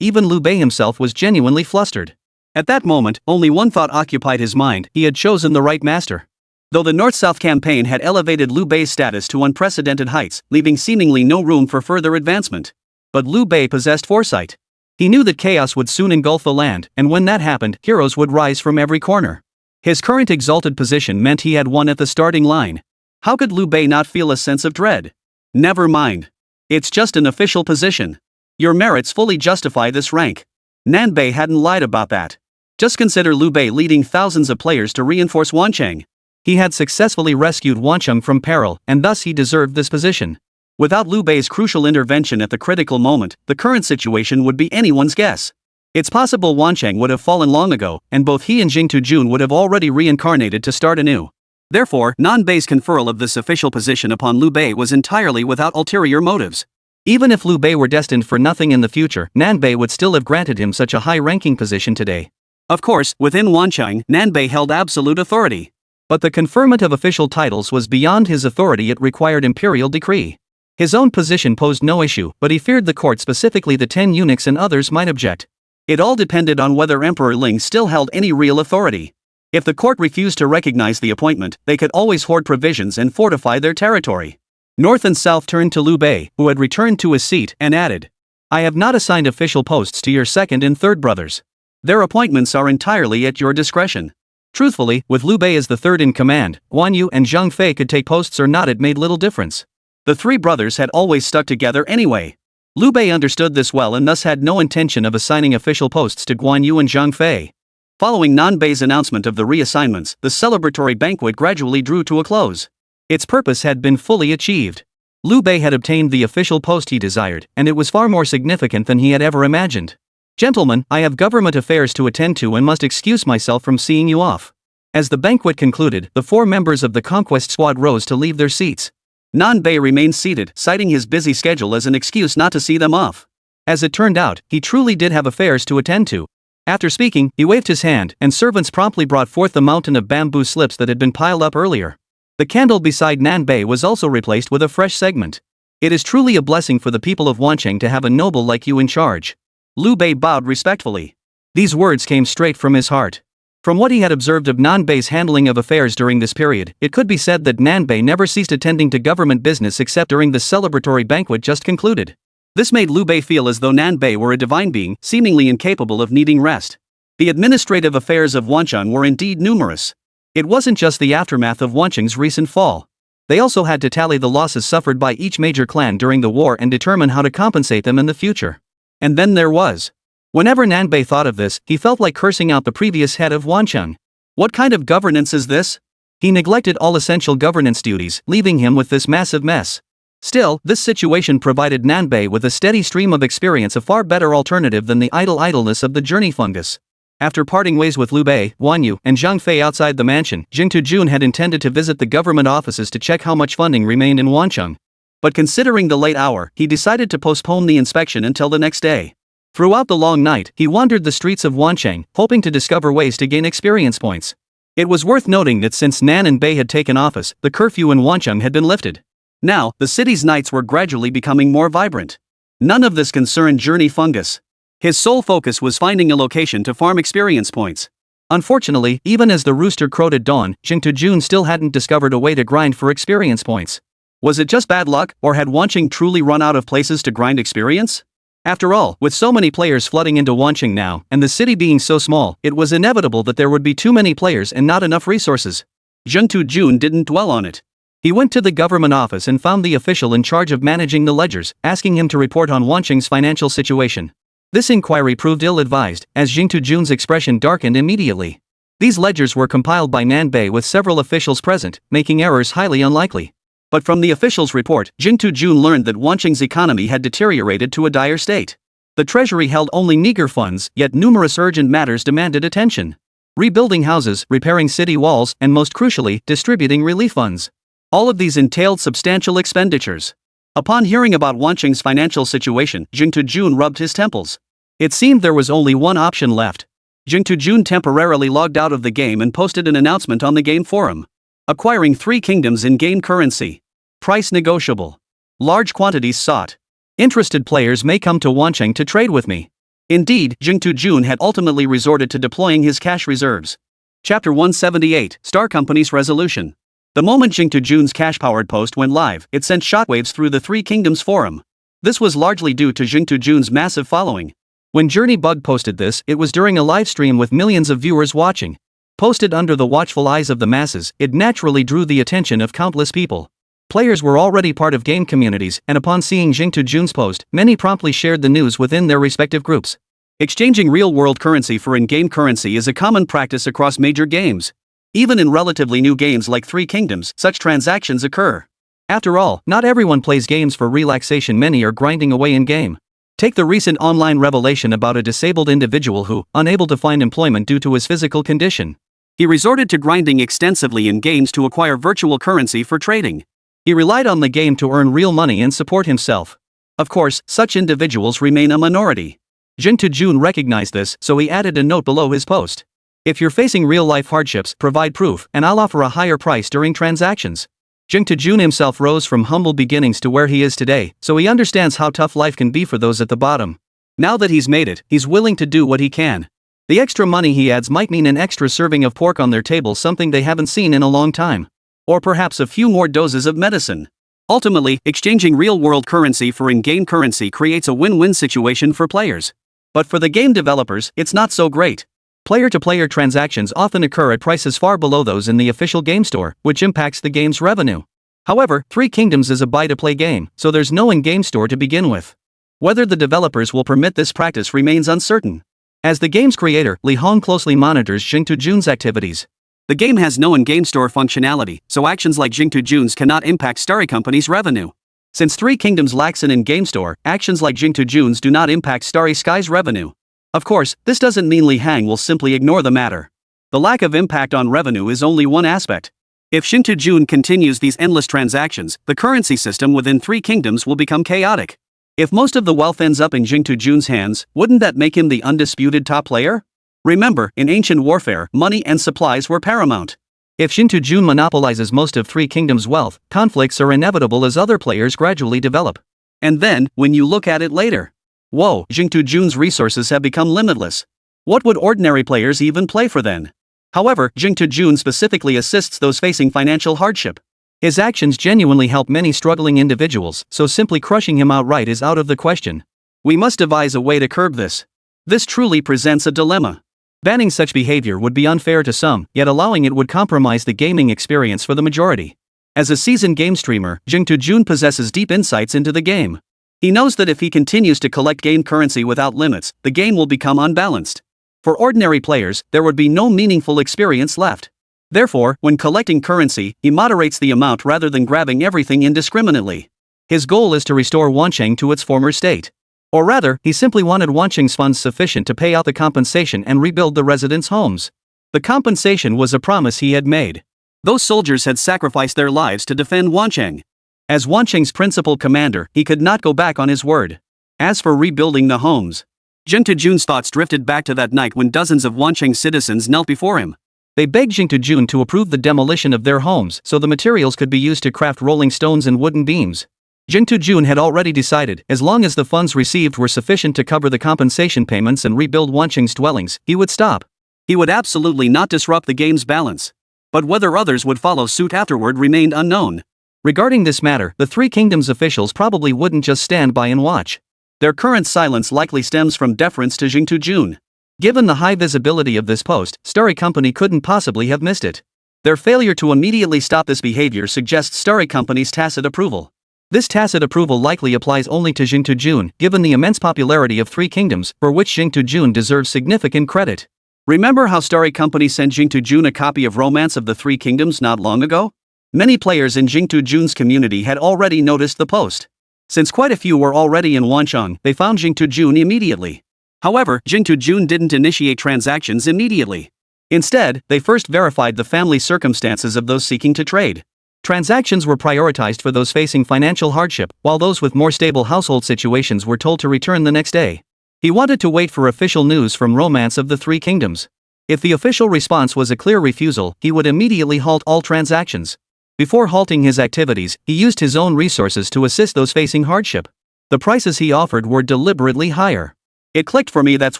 even Liu Bei himself was genuinely flustered. At that moment, only one thought occupied his mind: he had chosen the right master. Though the North-South campaign had elevated Liu Bei's status to unprecedented heights, leaving seemingly no room for further advancement. But Liu Bei possessed foresight. He knew that chaos would soon engulf the land, and when that happened, heroes would rise from every corner. His current exalted position meant he had won at the starting line. How could Liu Bei not feel a sense of dread? Never mind. It's just an official position. Your merits fully justify this rank. Nanbei hadn't lied about that. Just consider Liu Bei leading thousands of players to reinforce Wancheng. He had successfully rescued Wancheng from peril, and thus he deserved this position. Without Liu Bei's crucial intervention at the critical moment, the current situation would be anyone's guess. It's possible Wancheng would have fallen long ago, and both he and Jing Tujun would have already reincarnated to start anew. Therefore, Nanbei's conferral of this official position upon Liu Bei was entirely without ulterior motives. Even if Liu Bei were destined for nothing in the future, Nanbei would still have granted him such a high-ranking position today. Of course, within Wancheng, Nanbei held absolute authority. But the conferment of official titles was beyond his authority. It required imperial decree. His own position posed no issue, but he feared the court, specifically the 10 eunuchs and others, might object. It all depended on whether Emperor Ling still held any real authority. If the court refused to recognize the appointment, they could always hoard provisions and fortify their territory. North and South turned to Liu Bei, who had returned to his seat, and added, "I have not assigned official posts to your second and third brothers. Their appointments are entirely at your discretion." Truthfully, with Liu Bei as the third in command, Guan Yu and Zhang Fei could take posts or not. It made little difference. The three brothers had always stuck together anyway. Liu Bei understood this well and thus had no intention of assigning official posts to Guan Yu and Zhang Fei. Following Nanbei's announcement of the reassignments, the celebratory banquet gradually drew to a close. Its purpose had been fully achieved. Liu Bei had obtained the official post he desired, and it was far more significant than he had ever imagined. "Gentlemen, I have government affairs to attend to and must excuse myself from seeing you off." As the banquet concluded, the 4 members of the conquest squad rose to leave their seats. Nanbei remained seated, citing his busy schedule as an excuse not to see them off. As it turned out, he truly did have affairs to attend to. After speaking, he waved his hand, and servants promptly brought forth the mountain of bamboo slips that had been piled up earlier. The candle beside Nanbei was also replaced with a fresh segment. "It is truly a blessing for the people of Wancheng to have a noble like you in charge." Liu Bei bowed respectfully. These words came straight from his heart. From what he had observed of Nanbei's handling of affairs during this period, it could be said that Nanbei never ceased attending to government business except during the celebratory banquet just concluded. This made Liu Bei feel as though Nanbei were a divine being, seemingly incapable of needing rest. The administrative affairs of Wancheng were indeed numerous. It wasn't just the aftermath of Wancheng's recent fall. They also had to tally the losses suffered by each major clan during the war and determine how to compensate them in the future. And then there was. Whenever Nanbei thought of this, he felt like cursing out the previous head of Wancheng. What kind of governance is this? He neglected all essential governance duties, leaving him with this massive mess. Still, this situation provided Nanbei with a steady stream of experience, a far better alternative than the idleness of the journey fungus. After parting ways with Liu Bei, Guan Yu, and Zhang Fei outside the mansion, Jing Tujun had intended to visit the government offices to check how much funding remained in Wancheng. But considering the late hour, he decided to postpone the inspection until the next day. Throughout the long night, he wandered the streets of Wancheng, hoping to discover ways to gain experience points. It was worth noting that since Nan and Bei had taken office, the curfew in Wancheng had been lifted. Now, the city's nights were gradually becoming more vibrant. None of this concerned Journey Fungus. His sole focus was finding a location to farm experience points. Unfortunately, even as the rooster crowed at dawn, Jing Tujun still hadn't discovered a way to grind for experience points. Was it just bad luck, or had Wancheng truly run out of places to grind experience? After all, with so many players flooding into Wancheng now, and the city being so small, it was inevitable that there would be too many players and not enough resources. Zheng Tujun didn't dwell on it. He went to the government office and found the official in charge of managing the ledgers, asking him to report on Wancheng's financial situation. This inquiry proved ill-advised, as Jing Tujun's expression darkened immediately. These ledgers were compiled by Nanbei with several officials present, making errors highly unlikely. But from the official's report, Jing Tujun learned that Wancheng's economy had deteriorated to a dire state. The treasury held only meager funds, yet numerous urgent matters demanded attention. Rebuilding houses, repairing city walls, and most crucially, distributing relief funds. All of these entailed substantial expenditures. Upon hearing about Wancheng's financial situation, Jing Tujun rubbed his temples. It seemed there was only one option left. Jing Tujun temporarily logged out of the game and posted an announcement on the game forum. Acquiring 3 kingdoms in game currency. Price negotiable. Large quantities sought. Interested players may come to Wancheng to trade with me. Indeed, Jing Tujun had ultimately resorted to deploying his cash reserves. Chapter 178, Star Company's Resolution. The moment Jing Tujun's cash-powered post went live, it sent shockwaves through the 3 Kingdoms forum. This was largely due to Jing Tujun's massive following. When Journey Bug posted this, it was during a live stream with millions of viewers watching. Posted under the watchful eyes of the masses, it naturally drew the attention of countless people. Players were already part of game communities, and upon seeing Jingtu Jun's post, many promptly shared the news within their respective groups. Exchanging real-world currency for in-game currency is a common practice across major games. Even in relatively new games like Three Kingdoms, such transactions occur. After all, not everyone plays games for relaxation, many are grinding away in-game. Take the recent online revelation about a disabled individual who, unable to find employment due to his physical condition, he resorted to grinding extensively in games to acquire virtual currency for trading. He relied on the game to earn real money and support himself. Of course, such individuals remain a minority. Jingtu Jun recognized this, so he added a note below his post. If you're facing real-life hardships, provide proof, and I'll offer a higher price during transactions. Jingtu Jun himself rose from humble beginnings to where he is today, so he understands how tough life can be for those at the bottom. Now that he's made it, he's willing to do what he can. The extra money he adds might mean an extra serving of pork on their table, something they haven't seen in a long time. Or perhaps a few more doses of medicine. Ultimately, exchanging real-world currency for in-game currency creates a win-win situation for players. But for the game developers, it's not so great. Player-to-player transactions often occur at prices far below those in the official game store, which impacts the game's revenue. However, Three Kingdoms is a buy-to-play game, so there's no in-game store to begin with. Whether the developers will permit this practice remains uncertain. As the game's creator, Lí Héng closely monitors Jingtu Jun's activities. The game has no in-game store functionality, so actions like Jingtu Jun's cannot impact Starry Company's revenue. Since Three Kingdoms lacks an in-game store, actions like Jingtu Jun's do not impact Starry Sky's revenue. Of course, this doesn't mean Lí Héng will simply ignore the matter. The lack of impact on revenue is only one aspect. If Jingtu Jun continues these endless transactions, the currency system within Three Kingdoms will become chaotic. If most of the wealth ends up in Jingtu Jun's hands, wouldn't that make him the undisputed top player? Remember, in ancient warfare, money and supplies were paramount. If Jingtu Jun monopolizes most of Three Kingdoms' wealth, conflicts are inevitable as other players gradually develop. And then, when you look at it later, whoa, Jingtu Jun's resources have become limitless. What would ordinary players even play for then? However, Jingtu Jun specifically assists those facing financial hardship. His actions genuinely help many struggling individuals, so simply crushing him outright is out of the question. We must devise a way to curb this. This truly presents a dilemma. Banning such behavior would be unfair to some, yet allowing it would compromise the gaming experience for the majority. As a seasoned game streamer, Jingtu Jun possesses deep insights into the game. He knows that if he continues to collect game currency without limits, the game will become unbalanced. For ordinary players, there would be no meaningful experience left. Therefore, when collecting currency, he moderates the amount rather than grabbing everything indiscriminately. His goal is to restore Wancheng to its former state. Or rather, he simply wanted Wancheng's funds sufficient to pay out the compensation and rebuild the residents' homes. The compensation was a promise he had made. Those soldiers had sacrificed their lives to defend Wancheng. As Wancheng's principal commander, he could not go back on his word. As for rebuilding the homes, Jingtu Jun's thoughts drifted back to that night when dozens of Wancheng citizens knelt before him. They begged Jingtu Jun to approve the demolition of their homes so the materials could be used to craft rolling stones and wooden beams. Jingtu Jun had already decided, as long as the funds received were sufficient to cover the compensation payments and rebuild Wancheng's dwellings, he would stop. He would absolutely not disrupt the game's balance. But whether others would follow suit afterward remained unknown. Regarding this matter, the Three Kingdoms officials probably wouldn't just stand by and watch. Their current silence likely stems from deference to Jingtu Jun. Given the high visibility of this post, Starry Company couldn't possibly have missed it. Their failure to immediately stop this behavior suggests Starry Company's tacit approval. This tacit approval likely applies only to Jingtu Jun, given the immense popularity of Three Kingdoms, for which Jingtu Jun deserves significant credit. Remember how Starry Company sent Jingtu Jun a copy of Romance of the Three Kingdoms not long ago? Many players in Jingtu Jun's community had already noticed the post. Since quite a few were already in Wancheng, they found Jingtu Jun immediately. However, Jingtu Jun didn't initiate transactions immediately. Instead, they first verified the family circumstances of those seeking to trade. Transactions were prioritized for those facing financial hardship, while those with more stable household situations were told to return the next day. He wanted to wait for official news from Romance of the Three Kingdoms. If the official response was a clear refusal, he would immediately halt all transactions. Before halting his activities, he used his own resources to assist those facing hardship. The prices he offered were deliberately higher. It clicked for me, that's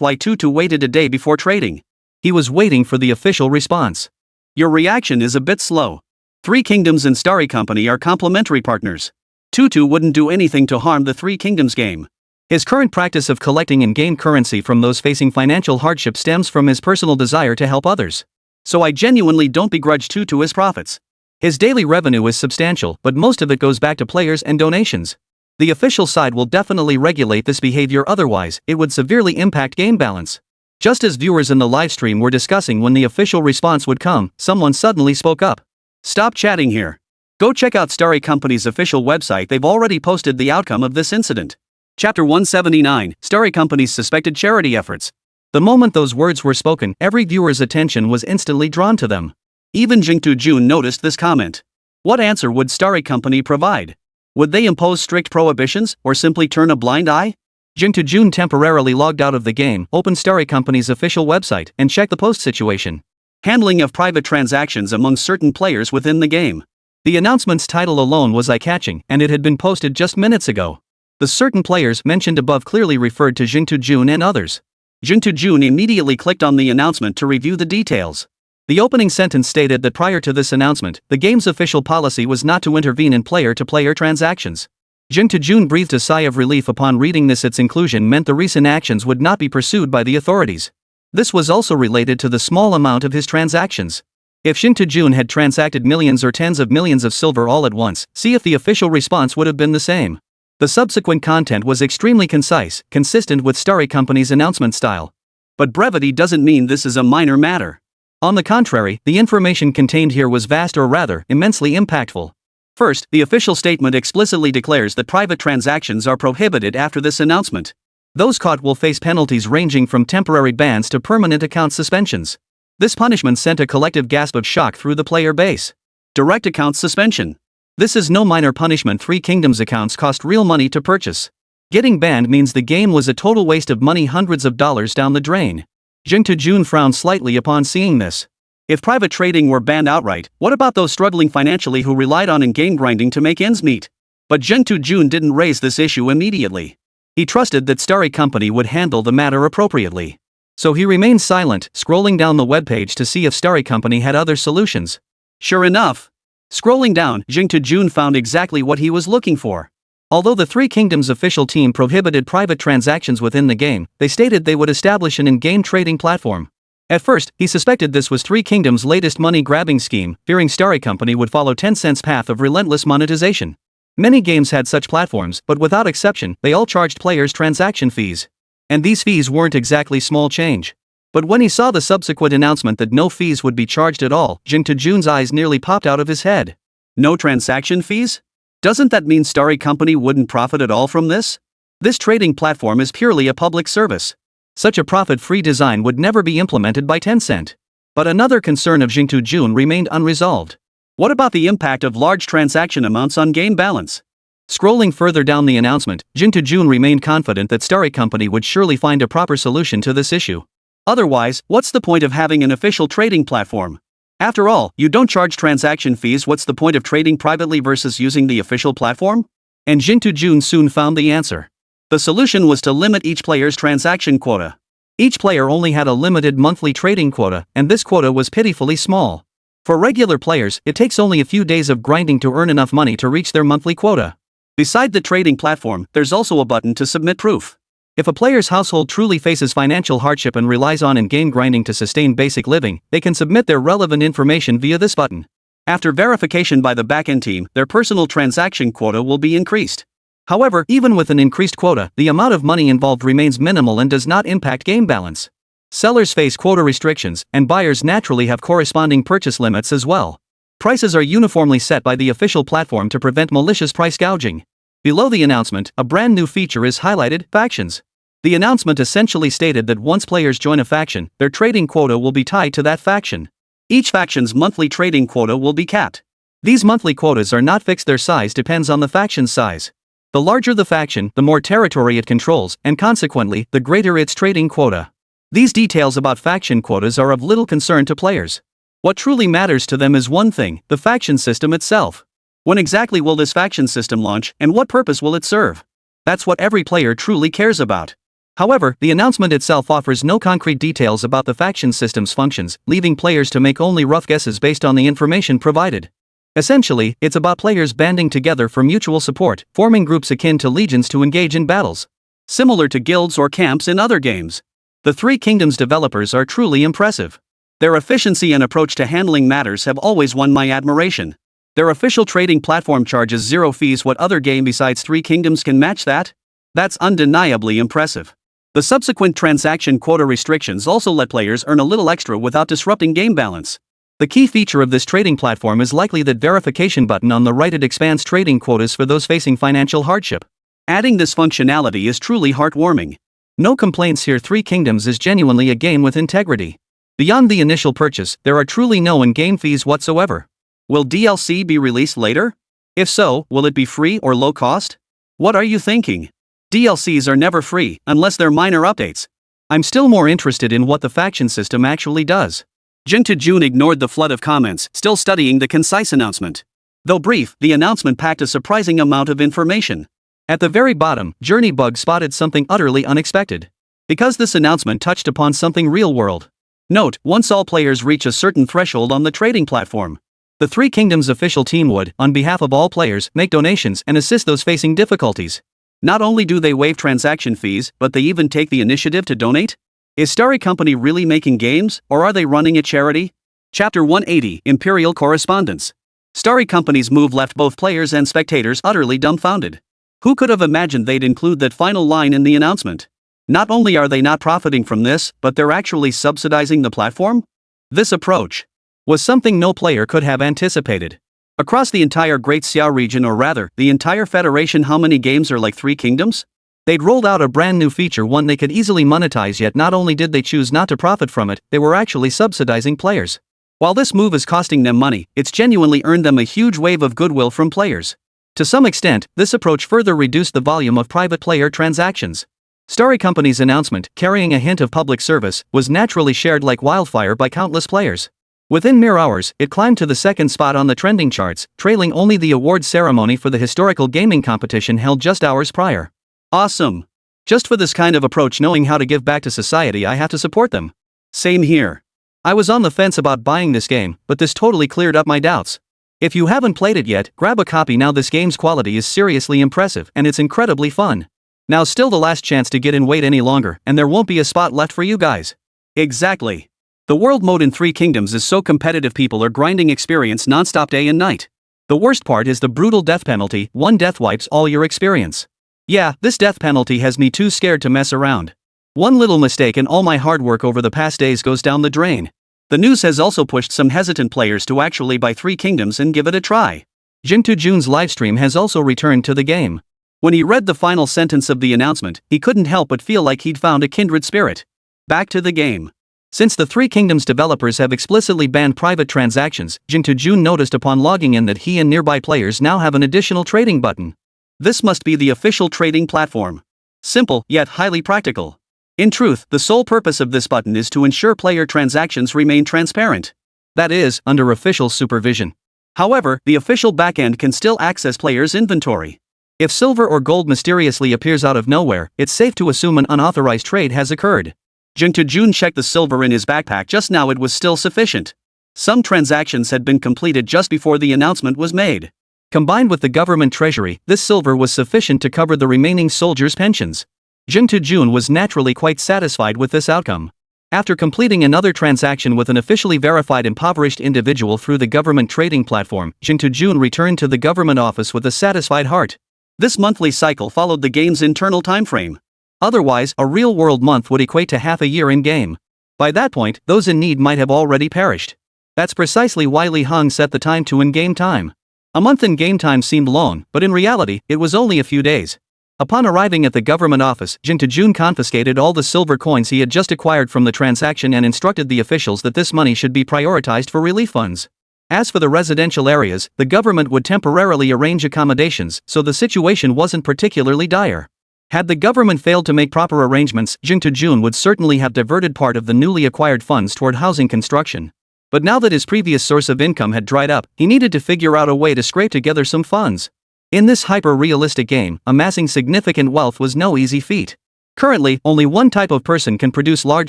why Tutu waited a day before trading. He was waiting for the official response. Your reaction is a bit slow. Three Kingdoms and Starry Company are complementary partners. Tutu wouldn't do anything to harm the Three Kingdoms game. His current practice of collecting in-game currency from those facing financial hardship stems from his personal desire to help others. So I genuinely don't begrudge Tutu his profits. His daily revenue is substantial, but most of it goes back to players and donations. The official side will definitely regulate this behavior, otherwise, it would severely impact game balance. Just as viewers in the livestream were discussing when the official response would come, someone suddenly spoke up. Stop chatting here. Go check out Starry Company's official website, they've already posted the outcome of this incident. Chapter 179, Starry Company's suspected charity efforts. The moment those words were spoken, every viewer's attention was instantly drawn to them. Even Jing noticed this comment. What answer would Starry Company provide? Would they impose strict prohibitions, or simply turn a blind eye? Jing temporarily logged out of the game, opened Starry Company's official website, and checked the post situation. Handling of private transactions among certain players within the game. The announcement's title alone was eye-catching, and it had been posted just minutes ago. The certain players mentioned above clearly referred to Jing and others. Jing immediately clicked on the announcement to review the details. The opening sentence stated that prior to this announcement, the game's official policy was not to intervene in player-to-player transactions. Jing breathed a sigh of relief upon reading this. Its inclusion meant the recent actions would not be pursued by the authorities. This was also related to the small amount of his transactions. If Jing had transacted millions or tens of millions of silver all at once, see if the official response would have been the same. The subsequent content was extremely concise, consistent with Starry Company's announcement style. But brevity doesn't mean this is a minor matter. On the contrary, the information contained here was vast, or rather, immensely impactful. First, the official statement explicitly declares that private transactions are prohibited after this announcement. Those caught will face penalties ranging from temporary bans to permanent account suspensions. This punishment sent a collective gasp of shock through the player base. Direct account suspension. This is no minor punishment. Three Kingdoms accounts cost real money to purchase. Getting banned means the game was a total waste of money, hundreds of dollars down the drain. Jing frowned slightly upon seeing this. If private trading were banned outright, what about those struggling financially who relied on in-game grinding to make ends meet? But Jing didn't raise this issue immediately. He trusted that Starry Company would handle the matter appropriately. So he remained silent, scrolling down the webpage to see if Starry Company had other solutions. Sure enough, scrolling down, Jing found exactly what he was looking for. Although the Three Kingdoms official team prohibited private transactions within the game, they stated they would establish an in-game trading platform. At first, he suspected this was Three Kingdoms' latest money-grabbing scheme, fearing Starry Company would follow Tencent's path of relentless monetization. Many games had such platforms, but without exception, they all charged players transaction fees. And these fees weren't exactly small change. But when he saw the subsequent announcement that no fees would be charged at all, Jing's eyes nearly popped out of his head. No transaction fees? Doesn't that mean Starry Company wouldn't profit at all from this? This trading platform is purely a public service. Such a profit-free design would never be implemented by Tencent. But another concern of Jing remained unresolved. What about the impact of large transaction amounts on game balance? Scrolling further down the announcement, Jing remained confident that Starry Company would surely find a proper solution to this issue. Otherwise, what's the point of having an official trading platform? After all, you don't charge transaction fees. What's the point of trading privately versus using the official platform? And Jing soon found the answer. The solution was to limit each player's transaction quota. Each player only had a limited monthly trading quota, and this quota was pitifully small. For regular players, it takes only a few days of grinding to earn enough money to reach their monthly quota. Beside the trading platform, there's also a button to submit proof. If a player's household truly faces financial hardship and relies on in-game grinding to sustain basic living, they can submit their relevant information via this button. After verification by the backend team, their personal transaction quota will be increased. However, even with an increased quota, the amount of money involved remains minimal and does not impact game balance. Sellers face quota restrictions, and buyers naturally have corresponding purchase limits as well. Prices are uniformly set by the official platform to prevent malicious price gouging. Below the announcement, a brand new feature is highlighted: factions. The announcement essentially stated that once players join a faction, their trading quota will be tied to that faction. Each faction's monthly trading quota will be capped. These monthly quotas are not fixed, their size depends on the faction's size. The larger the faction, the more territory it controls, and consequently, the greater its trading quota. These details about faction quotas are of little concern to players. What truly matters to them is one thing: the faction system itself. When exactly will this faction system launch, and what purpose will it serve? That's what every player truly cares about. However, the announcement itself offers no concrete details about the faction system's functions, leaving players to make only rough guesses based on the information provided. Essentially, it's about players banding together for mutual support, forming groups akin to legions to engage in battles. Similar to guilds or camps in other games. The Three Kingdoms developers are truly impressive. Their efficiency and approach to handling matters have always won my admiration. Their official trading platform charges 0 fees. What other game besides Three Kingdoms can match that? That's undeniably impressive. The subsequent transaction quota restrictions also let players earn a little extra without disrupting game balance. The key feature of this trading platform is likely that verification button on the right. It expands trading quotas for those facing financial hardship. Adding this functionality is truly heartwarming. No complaints here. Three Kingdoms is genuinely a game with integrity. Beyond the initial purchase, there are truly no in-game fees whatsoever. Will DLC be released later? If so, will it be free or low cost? What are you thinking? DLCs are never free, unless they're minor updates. I'm still more interested in what the faction system actually does. Jin ignored the flood of comments, still studying the concise announcement. Though brief, the announcement packed a surprising amount of information. At the very bottom, Journeybug spotted something utterly unexpected. Because this announcement touched upon something real-world. Note, once all players reach a certain threshold on the trading platform, the Three Kingdoms official team would, on behalf of all players, make donations and assist those facing difficulties. Not only do they waive transaction fees, but they even take the initiative to donate? Is Starry Company really making games, or are they running a charity? Chapter 180, Imperial Correspondence. Starry Company's move left both players and spectators utterly dumbfounded. Who could have imagined they'd include that final line in the announcement? Not only are they not profiting from this, but they're actually subsidizing the platform? This approach was something no player could have anticipated. Across the entire Great Xiao region, or rather, the entire Federation, how many games are like Three Kingdoms? They'd rolled out a brand new feature, one they could easily monetize, yet not only did they choose not to profit from it, they were actually subsidizing players. While this move is costing them money, it's genuinely earned them a huge wave of goodwill from players. To some extent, this approach further reduced the volume of private player transactions. Starry Company's announcement, carrying a hint of public service, was naturally shared like wildfire by countless players. Within mere hours, it climbed to the second spot on the trending charts, trailing only the awards ceremony for the historical gaming competition held just hours prior. Awesome! Just for this kind of approach, knowing how to give back to society, I have to support them. Same here. I was on the fence about buying this game, but this totally cleared up my doubts. If you haven't played it yet, grab a copy now. This game's quality is seriously impressive, and it's incredibly fun. Now's still the last chance to get in. Wait any longer, and there won't be a spot left for you guys. Exactly. The world mode in Three Kingdoms is so competitive, people are grinding experience non-stop day and night. The worst part is the brutal death penalty. One death wipes all your experience. Yeah, this death penalty has me too scared to mess around. One little mistake and all my hard work over the past days goes down the drain. The news has also pushed some hesitant players to actually buy Three Kingdoms and give it a try. Jun's livestream has also returned to the game. When he read the final sentence of the announcement, he couldn't help but feel like he'd found a kindred spirit. Back to the game. Since the Three Kingdoms developers have explicitly banned private transactions, Jun noticed upon logging in that he and nearby players now have an additional trading button. This must be the official trading platform. Simple, yet highly practical. In truth, the sole purpose of this button is to ensure player transactions remain transparent. That is, under official supervision. However, the official backend can still access players' inventory. If silver or gold mysteriously appears out of nowhere, it's safe to assume an unauthorized trade has occurred. Jun checked the silver in his backpack just now. It was still sufficient. Some transactions had been completed just before the announcement was made. Combined with the government treasury, this silver was sufficient to cover the remaining soldiers' pensions. Jun was naturally quite satisfied with this outcome. After completing another transaction with an officially verified impoverished individual through the government trading platform, Jun returned to the government office with a satisfied heart. This monthly cycle followed the game's internal timeframe. Otherwise, a real-world month would equate to half a year in-game. By that point, those in need might have already perished. That's precisely why Lí Héng set the time to in-game time. A month in-game time seemed long, but in reality, it was only a few days. Upon arriving at the government office, Jun confiscated all the silver coins he had just acquired from the transaction and instructed the officials that this money should be prioritized for relief funds. As for the residential areas, the government would temporarily arrange accommodations, so the situation wasn't particularly dire. Had the government failed to make proper arrangements, Jun would certainly have diverted part of the newly acquired funds toward housing construction. But now that his previous source of income had dried up, he needed to figure out a way to scrape together some funds. In this hyper-realistic game, amassing significant wealth was no easy feat. Currently, only one type of person can produce large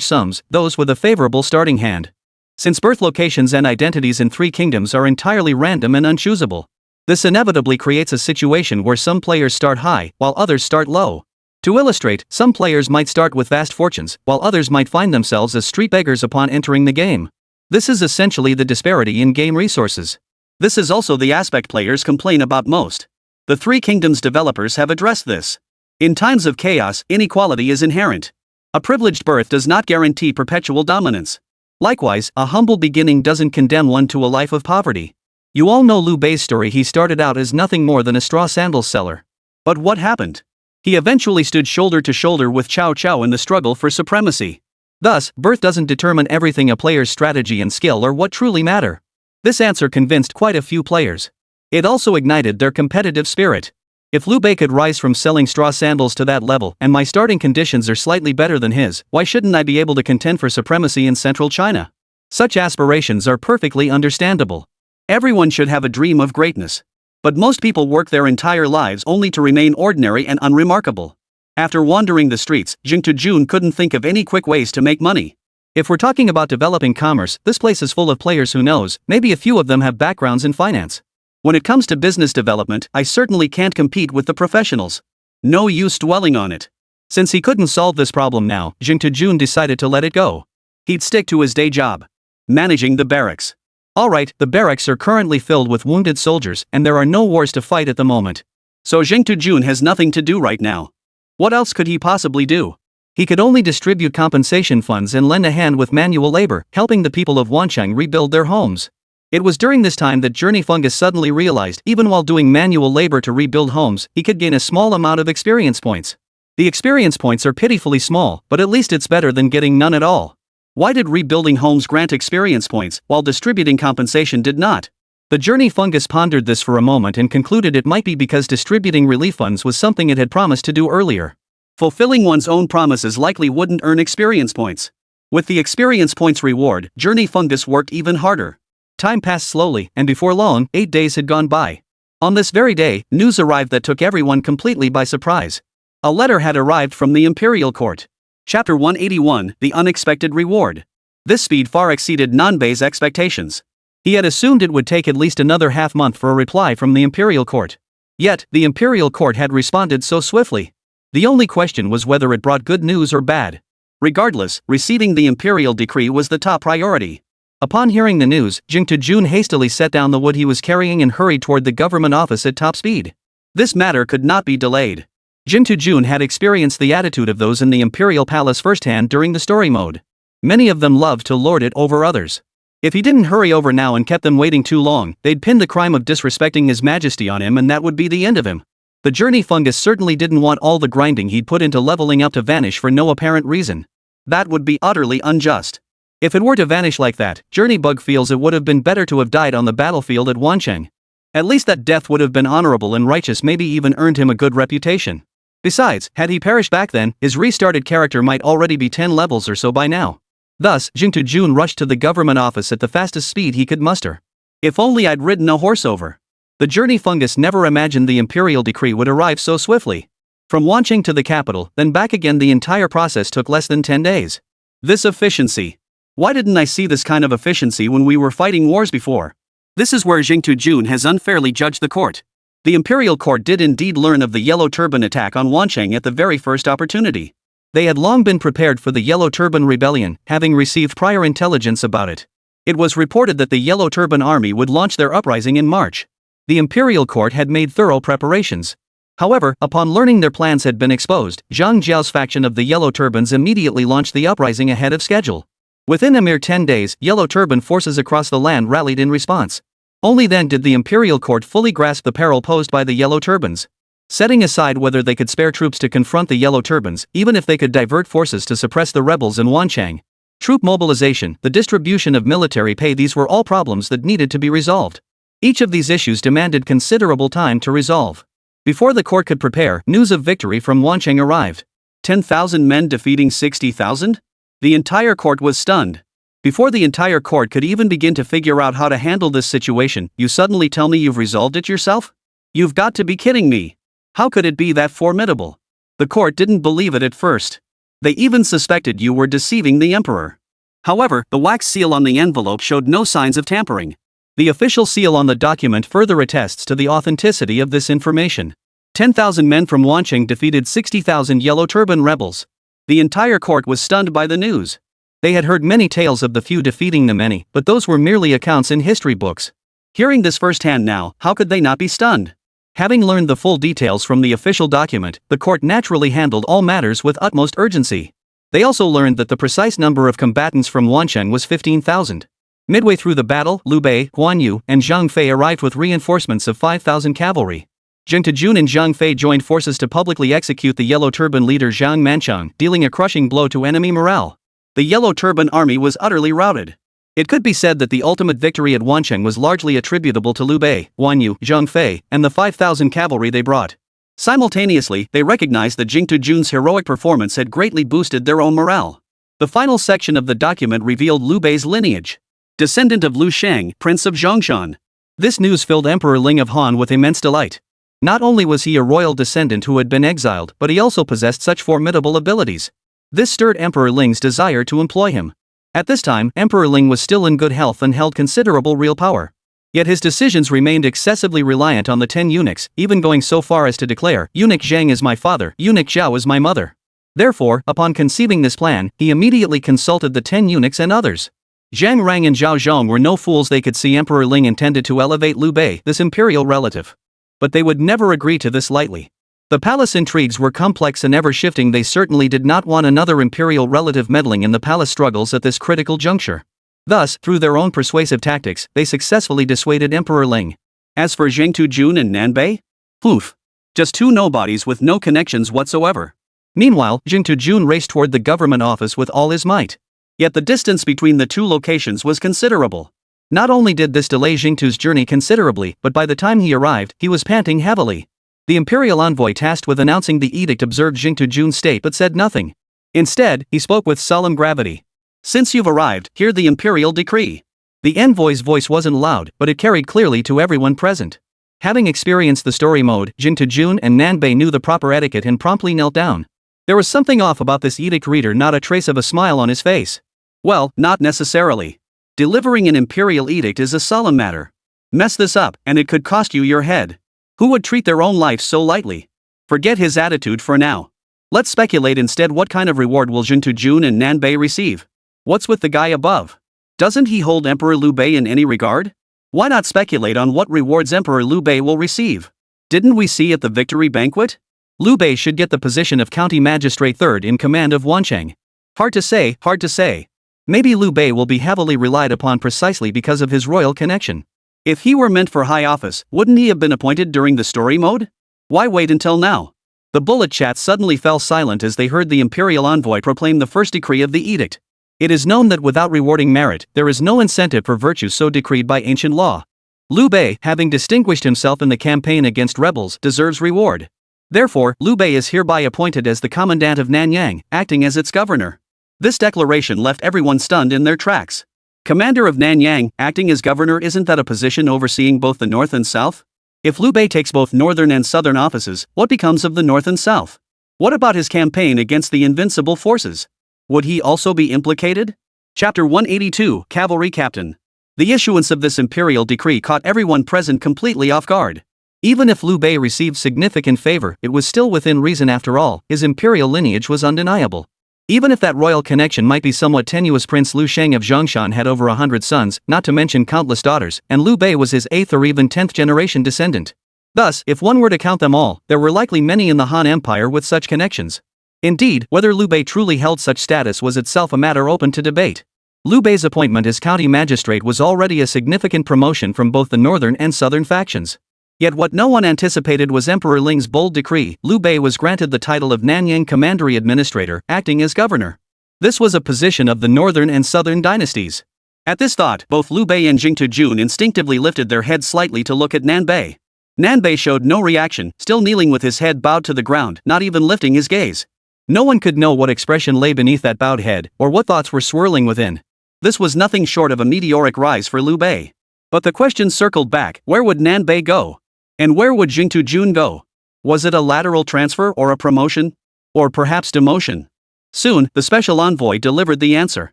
sums, those with a favorable starting hand. Since birth locations and identities in Three Kingdoms are entirely random and unchoosable, this inevitably creates a situation where some players start high, while others start low. To illustrate, some players might start with vast fortunes, while others might find themselves as street beggars upon entering the game. This is essentially the disparity in game resources. This is also the aspect players complain about most. The Three Kingdoms developers have addressed this. In times of chaos, inequality is inherent. A privileged birth does not guarantee perpetual dominance. Likewise, a humble beginning doesn't condemn one to a life of poverty. You all know Liu Bei's story. He started out as nothing more than a straw sandals seller. But what happened? He eventually stood shoulder to shoulder with Cao Cao in the struggle for supremacy. Thus, birth doesn't determine everything. A player's strategy and skill are what truly matter. This answer convinced quite a few players. It also ignited their competitive spirit. If Liu Bei could rise from selling straw sandals to that level, and my starting conditions are slightly better than his, why shouldn't I be able to contend for supremacy in central China? Such aspirations are perfectly understandable. Everyone should have a dream of greatness. But most people work their entire lives only to remain ordinary and unremarkable. After wandering the streets, Jing Tujun couldn't think of any quick ways to make money. If we're talking about developing commerce, this place is full of players who knows, maybe a few of them have backgrounds in finance. When it comes to business development, I certainly can't compete with the professionals. No use dwelling on it. Since he couldn't solve this problem now, Jing Tujun decided to let it go. He'd stick to his day job. Managing the barracks. Alright, the barracks are currently filled with wounded soldiers, and there are no wars to fight at the moment. So Jing Tujun has nothing to do right now. What else could he possibly do? He could only distribute compensation funds and lend a hand with manual labor, helping the people of Wancheng rebuild their homes. It was during this time that Journey Fungus suddenly realized even while doing manual labor to rebuild homes, he could gain a small amount of experience points. The experience points are pitifully small, but at least it's better than getting none at all. Why did rebuilding homes grant experience points, while distributing compensation did not? The Journey Fungus pondered this for a moment and concluded it might be because distributing relief funds was something it had promised to do earlier. Fulfilling one's own promises likely wouldn't earn experience points. With the experience points reward, Journey Fungus worked even harder. Time passed slowly, and before long, 8 days had gone by. On this very day, news arrived that took everyone completely by surprise. A letter had arrived from the Imperial Court. Chapter 181, The Unexpected Reward. This speed far exceeded Nanbei's expectations. He had assumed it would take at least another half-month for a reply from the Imperial Court. Yet, the Imperial Court had responded so swiftly. The only question was whether it brought good news or bad. Regardless, receiving the Imperial decree was the top priority. Upon hearing the news, Jing Tujun hastily set down the wood he was carrying and hurried toward the government office at top speed. This matter could not be delayed. Jing Tujun had experienced the attitude of those in the Imperial Palace firsthand during the story mode. Many of them loved to lord it over others. If he didn't hurry over now and kept them waiting too long, they'd pin the crime of disrespecting His Majesty on him, and that would be the end of him. The Journey Fungus certainly didn't want all the grinding he'd put into leveling up to vanish for no apparent reason. That would be utterly unjust. If it were to vanish like that, Journey Bug feels it would have been better to have died on the battlefield at Wancheng. At least that death would have been honorable and righteous, maybe even earned him a good reputation. Besides, had he perished back then, his restarted character might already be 10 levels or so by now. Thus, Jing Tujun rushed to the government office at the fastest speed he could muster. If only I'd ridden a horse over. The Journey Fungus never imagined the Imperial decree would arrive so swiftly. From Wancheng to the capital, then back again, the entire process took less than 10 days. This efficiency. Why didn't I see this kind of efficiency when we were fighting wars before? This is where Jing Tujun has unfairly judged the court. The Imperial Court did indeed learn of the Yellow Turban attack on Wancheng at the very first opportunity. They had long been prepared for the Yellow Turban Rebellion, having received prior intelligence about it. It was reported that the Yellow Turban army would launch their uprising in March. The Imperial Court had made thorough preparations. However, upon learning their plans had been exposed, Zhang Jiao's faction of the Yellow Turbans immediately launched the uprising ahead of schedule. Within a mere 10 days, Yellow Turban forces across the land rallied in response. Only then did the Imperial Court fully grasp the peril posed by the Yellow Turbans. Setting aside whether they could spare troops to confront the Yellow Turbans, even if they could divert forces to suppress the rebels in Wancheng. Troop mobilization, the distribution of military pay, these were all problems that needed to be resolved. Each of these issues demanded considerable time to resolve. Before the court could prepare, news of victory from Wancheng arrived. 10,000 men defeating 60,000? The entire court was stunned. Before the entire court could even begin to figure out how to handle this situation, you suddenly tell me you've resolved it yourself? You've got to be kidding me. How could it be that formidable? The court didn't believe it at first. They even suspected you were deceiving the emperor. However, the wax seal on the envelope showed no signs of tampering. The official seal on the document further attests to the authenticity of this information. 10,000 men from Wancheng defeated 60,000 Yellow Turban rebels. The entire court was stunned by the news. They had heard many tales of the few defeating the many, but those were merely accounts in history books. Hearing this firsthand now, how could they not be stunned? Having learned the full details from the official document, the court naturally handled all matters with utmost urgency. They also learned that the precise number of combatants from Wancheng was 15,000. Midway through the battle, Liu Bei, Guan Yu, and Zhang Fei arrived with reinforcements of 5,000 cavalry. Zheng Tejun and Zhang Fei joined forces to publicly execute the Yellow Turban leader Zhang Manchang, dealing a crushing blow to enemy morale. The Yellow Turban army was utterly routed. It could be said that the ultimate victory at Wancheng was largely attributable to Liu Bei, Guan Yu, Zhang Fei, and the 5,000 cavalry they brought. Simultaneously, they recognized that Zheng Tejun's heroic performance had greatly boosted their own morale. The final section of the document revealed Liu Bei's lineage. Descendant of Lí Héng, Prince of Zhongshan. This news filled Emperor Ling of Han with immense delight. Not only was he a royal descendant who had been exiled, but he also possessed such formidable abilities. This stirred Emperor Ling's desire to employ him. At this time, Emperor Ling was still in good health and held considerable real power. Yet his decisions remained excessively reliant on the 10 eunuchs, even going so far as to declare, "Eunuch Zhang is my father, Eunuch Zhao is my mother." Therefore, upon conceiving this plan, he immediately consulted the 10 eunuchs and others. Zhang Rang and Zhao Zhong were no fools. They could see Emperor Ling intended to elevate Liu Bei, this imperial relative. But they would never agree to this lightly. The palace intrigues were complex and ever-shifting. They certainly did not want another imperial relative meddling in the palace struggles at this critical juncture. Thus, through their own persuasive tactics, they successfully dissuaded Emperor Ling. As for Zheng Tujun and Nanbei? Poof. Just two nobodies with no connections whatsoever. Meanwhile, Zheng Tujun raced toward the government office with all his might. Yet the distance between the two locations was considerable. Not only did this delay Zheng Tu's journey considerably, but by the time he arrived, he was panting heavily. The imperial envoy tasked with announcing the edict observed Zheng Tujun's state but said nothing. Instead, he spoke with solemn gravity. "Since you've arrived, hear the imperial decree." The envoy's voice wasn't loud, but it carried clearly to everyone present. Having experienced the story mode, Zheng Tujun and Nanbei knew the proper etiquette and promptly knelt down. There was something off about this edict reader, not a trace of a smile on his face. Well, not necessarily. Delivering an imperial edict is a solemn matter. Mess this up, and it could cost you your head. Who would treat their own life so lightly? Forget his attitude for now. Let's speculate instead. What kind of reward will Zheng Tujun and Nanbei receive? What's with the guy above? Doesn't he hold Emperor Liu Bei in any regard? Why not speculate on what rewards Emperor Liu Bei will receive? Didn't we see at the victory banquet? Liu Bei should get the position of county magistrate third in command of Wancheng. Hard to say, hard to say. Maybe Liu Bei will be heavily relied upon precisely because of his royal connection. If he were meant for high office, wouldn't he have been appointed during the story mode? Why wait until now? The bullet chat suddenly fell silent as they heard the imperial envoy proclaim the first decree of the edict. It is known that without rewarding merit, there is no incentive for virtue so decreed by ancient law. Liu Bei, having distinguished himself in the campaign against rebels, deserves reward. Therefore, Liu Bei is hereby appointed as the commandant of Nanyang, acting as its governor. This declaration left everyone stunned in their tracks. Commander of Nanyang, acting as governor, isn't that a position overseeing both the north and south? If Liu Bei takes both northern and southern offices, what becomes of the north and south? What about his campaign against the invincible forces? Would he also be implicated? Chapter 182, Cavalry Captain. The issuance of this imperial decree caught everyone present completely off guard. Even if Liu Bei received significant favor, it was still within reason. After all, his imperial lineage was undeniable. Even if that royal connection might be somewhat tenuous, Prince Lí Héng of Zhongshan had over 100 sons, not to mention countless daughters, and Liu Bei was his 8th or even 10th generation descendant. Thus, if one were to count them all, there were likely many in the Han Empire with such connections. Indeed, whether Liu Bei truly held such status was itself a matter open to debate. Liu Bei's appointment as county magistrate was already a significant promotion from both the northern and southern factions. Yet what no one anticipated was Emperor Ling's bold decree. Liu Bei was granted the title of Nanyang Commandery Administrator, acting as governor. This was a position of the northern and southern dynasties. At this thought, both Liu Bei and Zheng Tujun instinctively lifted their heads slightly to look at Nanbei. Nanbei showed no reaction, still kneeling with his head bowed to the ground, not even lifting his gaze. No one could know what expression lay beneath that bowed head, or what thoughts were swirling within. This was nothing short of a meteoric rise for Liu Bei. But the question circled back: where would Nanbei go? And where would Zheng Tujun go? Was it a lateral transfer or a promotion? Or perhaps demotion? Soon, the special envoy delivered the answer.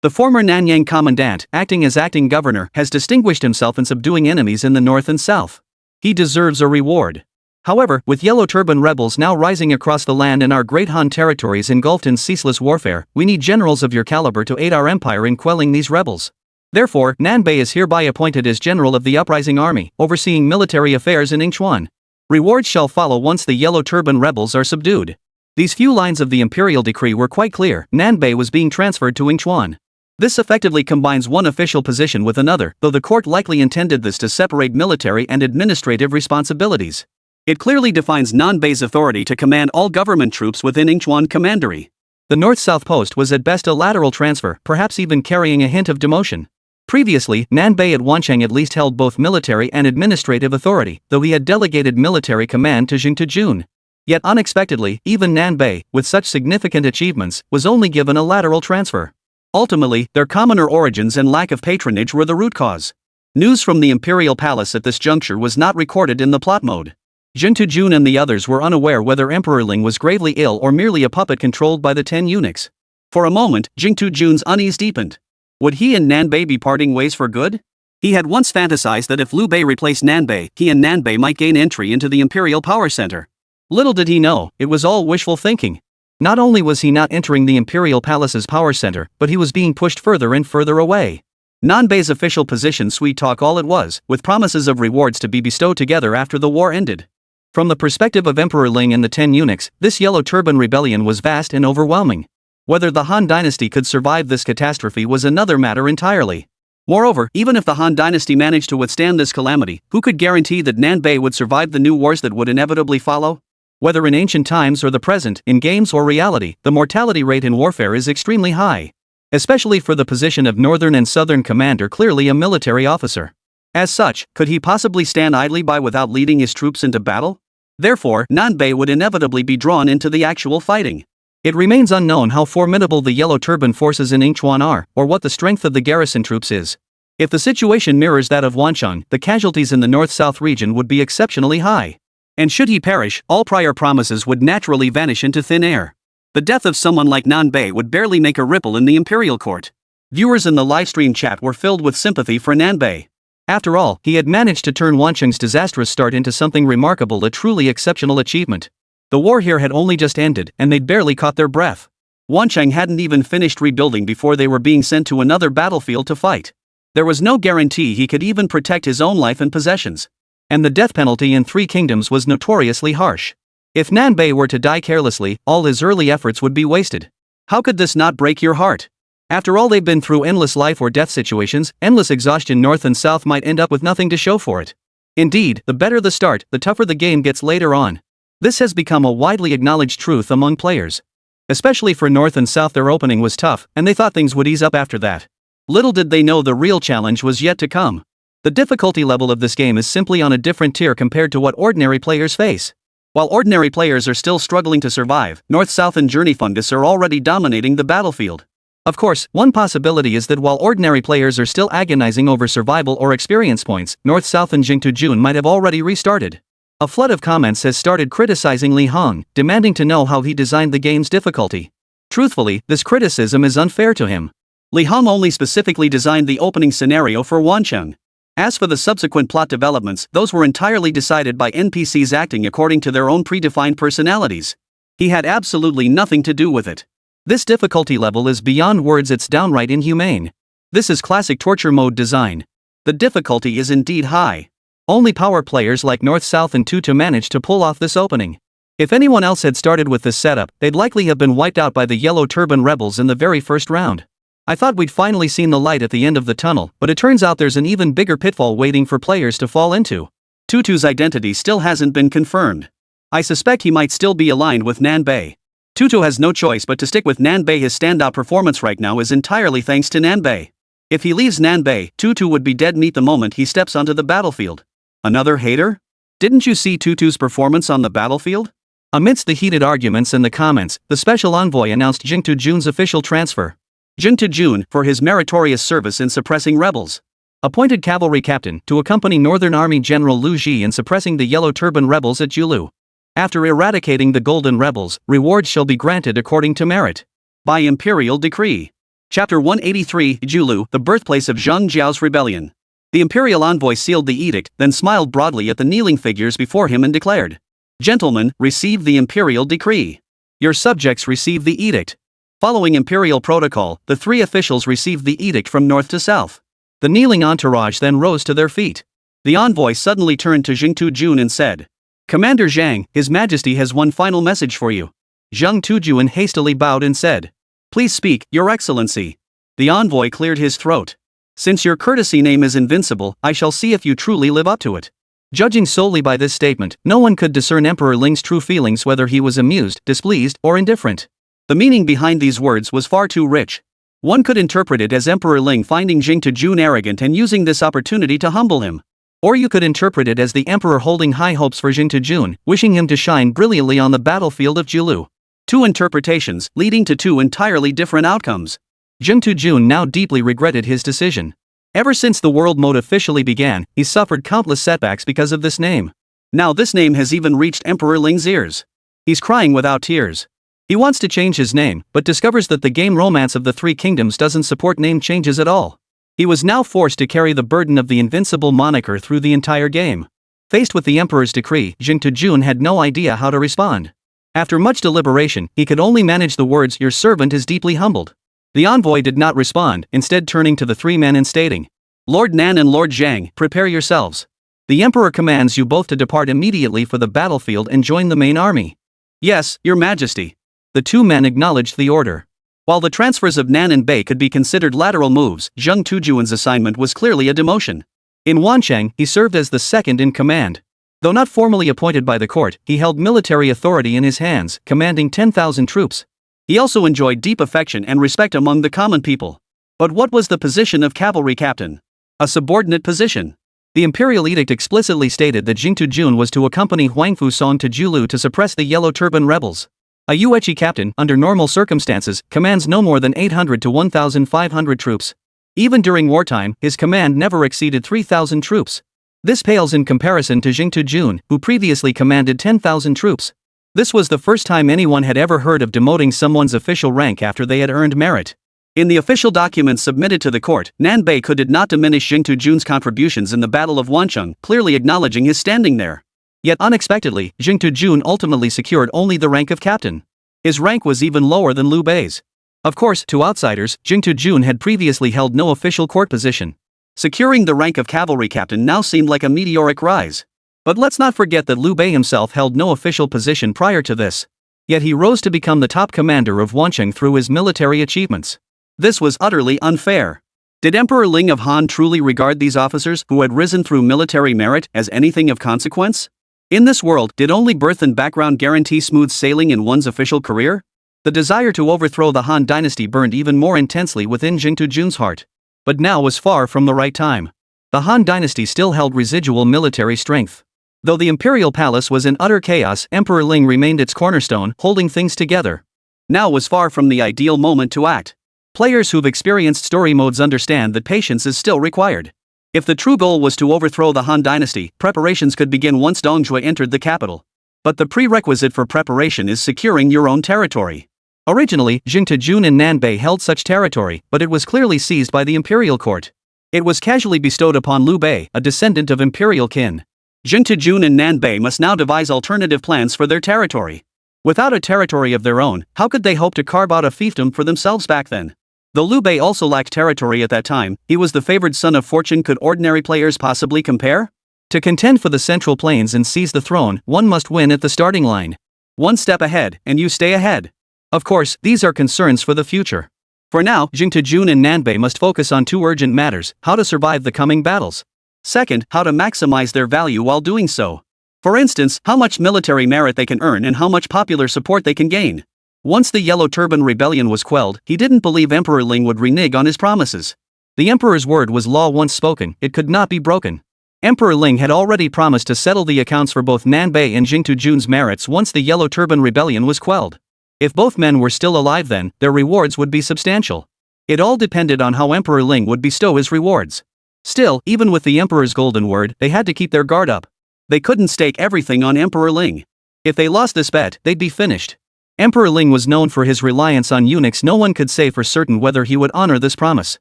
The former Nanyang commandant, acting as acting governor, has distinguished himself in subduing enemies in the north and south. He deserves a reward. However, with Yellow Turban rebels now rising across the land and our great Han territories engulfed in ceaseless warfare, we need generals of your caliber to aid our empire in quelling these rebels. Therefore, Nanbei is hereby appointed as general of the uprising army, overseeing military affairs in Yingchuan. Rewards shall follow once the Yellow Turban rebels are subdued. These few lines of the imperial decree were quite clear. Nanbei was being transferred to Yingchuan. This effectively combines one official position with another, though the court likely intended this to separate military and administrative responsibilities. It clearly defines Nanbei's authority to command all government troops within Yingchuan Commandery. The north-south post was at best a lateral transfer, perhaps even carrying a hint of demotion. Previously, Nanbei at Wancheng at least held both military and administrative authority, though he had delegated military command to Jing Tujun. Yet unexpectedly, even Nanbei, with such significant achievements, was only given a lateral transfer. Ultimately, their commoner origins and lack of patronage were the root cause. News from the imperial palace at this juncture was not recorded in the plot mode. Jing Tujun and the others were unaware whether Emperor Ling was gravely ill or merely a puppet controlled by the 10 eunuchs. For a moment, Jing Tujun's unease deepened. Would he and Nanbei be parting ways for good? He had once fantasized that if Liu Bei replaced Nanbei, he and Nanbei might gain entry into the imperial power center. Little did he know, it was all wishful thinking. Not only was he not entering the imperial palace's power center, but he was being pushed further and further away. Nanbei's official position sweet talk all it was, with promises of rewards to be bestowed together after the war ended. From the perspective of Emperor Ling and the 10 eunuchs, this Yellow Turban Rebellion was vast and overwhelming. Whether the Han dynasty could survive this catastrophe was another matter entirely. Moreover, even if the Han dynasty managed to withstand this calamity, who could guarantee that Nanbei would survive the new wars that would inevitably follow? Whether in ancient times or the present, in games or reality, the mortality rate in warfare is extremely high. Especially for the position of Northern and Southern Commander, clearly a military officer. As such, could he possibly stand idly by without leading his troops into battle? Therefore, Nanbei would inevitably be drawn into the actual fighting. It remains unknown how formidable the Yellow Turban forces in Yingchuan are, or what the strength of the garrison troops is. If the situation mirrors that of Wancheng, the casualties in the north-south region would be exceptionally high. And should he perish, all prior promises would naturally vanish into thin air. The death of someone like Nanbei would barely make a ripple in the imperial court. Viewers in the livestream chat were filled with sympathy for Nanbei. After all, he had managed to turn Wancheng's disastrous start into something remarkable, a truly exceptional achievement. The war here had only just ended, and they'd barely caught their breath. Wancheng hadn't even finished rebuilding before they were being sent to another battlefield to fight. There was no guarantee he could even protect his own life and possessions. And the death penalty in 3 kingdoms was notoriously harsh. If Nanbei were to die carelessly, all his early efforts would be wasted. How could this not break your heart? After all, they've been through endless life or death situations, endless exhaustion. North and South might end up with nothing to show for it. Indeed, the better the start, the tougher the game gets later on. This has become a widely acknowledged truth among players. Especially for North and South, their opening was tough, and they thought things would ease up after that. Little did they know the real challenge was yet to come. The difficulty level of this game is simply on a different tier compared to what ordinary players face. While ordinary players are still struggling to survive, North, South and Journey Fungus are already dominating the battlefield. Of course, one possibility is that while ordinary players are still agonizing over survival or experience points, North, South and Jing Tujun might have already restarted. A flood of comments has started criticizing Lí Héng, demanding to know how he designed the game's difficulty. Truthfully, this criticism is unfair to him. Lí Héng only specifically designed the opening scenario for Wancheng. As for the subsequent plot developments, those were entirely decided by NPCs acting according to their own predefined personalities. He had absolutely nothing to do with it. This difficulty level is beyond words, it's downright inhumane. This is classic torture mode design. The difficulty is indeed high. Only power players like North, South and Tutu managed to pull off this opening. If anyone else had started with this setup, they'd likely have been wiped out by the Yellow Turban rebels in the very first round. I thought we'd finally seen the light at the end of the tunnel, but it turns out there's an even bigger pitfall waiting for players to fall into. Tutu's identity still hasn't been confirmed. I suspect he might still be aligned with Nanbei. Tutu has no choice but to stick with Nanbei. His standout performance right now is entirely thanks to Nanbei. If he leaves Nanbei, Tutu would be dead meat the moment he steps onto the battlefield. Another hater? Didn't you see Tutu's performance on the battlefield? Amidst the heated arguments and the comments, the special envoy announced Jing Tujun's official transfer. Jing Tujun, for his meritorious service in suppressing rebels, appointed cavalry captain to accompany Northern Army General Liu Ji in suppressing the Yellow Turban rebels at Julu. After eradicating the Golden Rebels, rewards shall be granted according to merit. By Imperial Decree. Chapter 183, Julu, the birthplace of Zhang Jiao's rebellion. The Imperial envoy sealed the edict, then smiled broadly at the kneeling figures before him and declared, "Gentlemen, receive the Imperial Decree. Your subjects receive the edict." Following Imperial protocol, the 3 officials received the edict from north to south. The kneeling entourage then rose to their feet. The envoy suddenly turned to Jing Tujun and said, "Commander Zhang, His Majesty has one final message for you." Zhang Tujun hastily bowed and said, "Please speak, Your Excellency." The envoy cleared his throat. "Since your courtesy name is invincible, I shall see if you truly live up to it." Judging solely by this statement, no one could discern Emperor Ling's true feelings, whether he was amused, displeased, or indifferent. The meaning behind these words was far too rich. One could interpret it as Emperor Ling finding Jing Tujun arrogant and using this opportunity to humble him. Or you could interpret it as the emperor holding high hopes for Jing Tujun, wishing him to shine brilliantly on the battlefield of Jiulu. Two interpretations, leading to two entirely different outcomes. Jing Tujun now deeply regretted his decision. Ever since the world mode officially began, he suffered countless setbacks because of this name. Now this name has even reached Emperor Ling's ears. He's crying without tears. He wants to change his name, but discovers that the game Romance of the Three Kingdoms doesn't support name changes at all. He was now forced to carry the burden of the invincible moniker through the entire game. Faced with the Emperor's decree, Jing Tujun had no idea how to respond. After much deliberation, he could only manage the words, "Your servant is deeply humbled." The envoy did not respond, instead turning to the three men and stating, "Lord Nan and Lord Zhang, prepare yourselves. The Emperor commands you both to depart immediately for the battlefield and join the main army." "Yes, Your Majesty." The two men acknowledged the order. While the transfers of Nan and Bei could be considered lateral moves, Zhang Tujun's assignment was clearly a demotion. In Wancheng, he served as the second in command. Though not formally appointed by the court, he held military authority in his hands, commanding 10,000 troops. He also enjoyed deep affection and respect among the common people. But what was the position of cavalry captain? A subordinate position. The imperial edict explicitly stated that Jing Tujun was to accompany Huang Fusong to Jiulu to suppress the Yellow Turban rebels. A Yuechi captain, under normal circumstances, commands no more than 800 to 1,500 troops. Even during wartime, his command never exceeded 3,000 troops. This pales in comparison to Jing Tujun, who previously commanded 10,000 troops. This was the first time anyone had ever heard of demoting someone's official rank after they had earned merit. In the official documents submitted to the court, Nan Bei did not diminish Jing Tujun's contributions in the Battle of Wancheng, clearly acknowledging his standing there. Yet unexpectedly, Jing Tujun ultimately secured only the rank of captain. His rank was even lower than Liu Bei's. Of course, to outsiders, Jing Tujun had previously held no official court position. Securing the rank of cavalry captain now seemed like a meteoric rise. But let's not forget that Liu Bei himself held no official position prior to this. Yet he rose to become the top commander of Wancheng through his military achievements. This was utterly unfair. Did Emperor Ling of Han truly regard these officers who had risen through military merit as anything of consequence? In this world, did only birth and background guarantee smooth sailing in one's official career? The desire to overthrow the Han dynasty burned even more intensely within Jing Tujun's heart. But now was far from the right time. The Han dynasty still held residual military strength. Though the imperial palace was in utter chaos, Emperor Ling remained its cornerstone, holding things together. Now was far from the ideal moment to act. Players who've experienced story modes understand that patience is still required. If the true goal was to overthrow the Han dynasty, preparations could begin once Dongjue entered the capital. But the prerequisite for preparation is securing your own territory. Originally, Jing Tujun and Nan Bei held such territory, but it was clearly seized by the imperial court. It was casually bestowed upon Liu Bei, a descendant of imperial kin. Jing Tujun and Nan Bei must now devise alternative plans for their territory. Without a territory of their own, how could they hope to carve out a fiefdom for themselves back then? Though Liu Bei also lacked territory at that time, he was the favored son of fortune. Could ordinary players possibly compare? To contend for the Central Plains and seize the throne, one must win at the starting line. One step ahead, and you stay ahead. Of course, these are concerns for the future. For now, Jing Tujun and Nan Bei must focus on two urgent matters: how to survive the coming battles. Second, how to maximize their value while doing so. For instance, how much military merit they can earn and how much popular support they can gain. Once the Yellow Turban Rebellion was quelled, he didn't believe Emperor Ling would renege on his promises. The Emperor's word was law once spoken, it could not be broken. Emperor Ling had already promised to settle the accounts for both Nan Bei and Jing Tujun's merits once the Yellow Turban Rebellion was quelled. If both men were still alive then, their rewards would be substantial. It all depended on how Emperor Ling would bestow his rewards. Still, even with the Emperor's golden word, they had to keep their guard up. They couldn't stake everything on Emperor Ling. If they lost this bet, they'd be finished. Emperor Ling was known for his reliance on eunuchs. No one could say for certain whether he would honor this promise.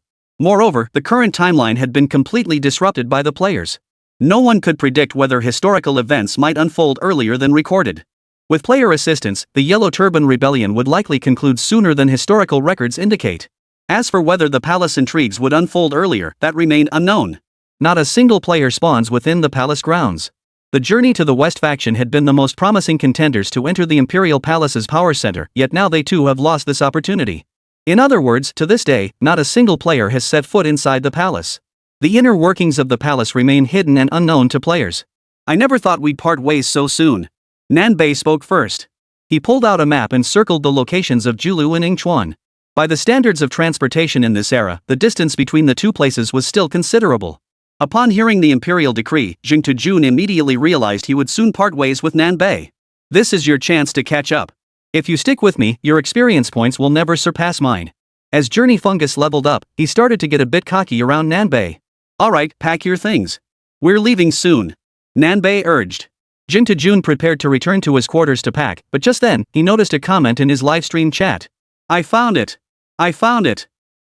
Moreover, the current timeline had been completely disrupted by the players. No one could predict whether historical events might unfold earlier than recorded. With player assistance, the Yellow Turban Rebellion would likely conclude sooner than historical records indicate. As for whether the palace intrigues would unfold earlier, that remained unknown. Not a single player spawns within the palace grounds. The journey to the West faction had been the most promising contenders to enter the Imperial Palace's power center, yet now they too have lost this opportunity. In other words, to this day, not a single player has set foot inside the palace. The inner workings of the palace remain hidden and unknown to players. I never thought we'd part ways so soon. Nanbei spoke first. He pulled out a map and circled the locations of Julu and Yingchuan. By the standards of transportation in this era, the distance between the two places was still considerable. Upon hearing the imperial decree, Jing Tujun immediately realized he would soon part ways with Nanbei. This is your chance to catch up. If you stick with me, your experience points will never surpass mine. As Journey Fungus leveled up, he started to get a bit cocky around Nanbei. Alright, pack your things. We're leaving soon. Nanbei urged. Jing Tujun prepared to return to his quarters to pack, but just then, he noticed a comment in his livestream chat. I found it.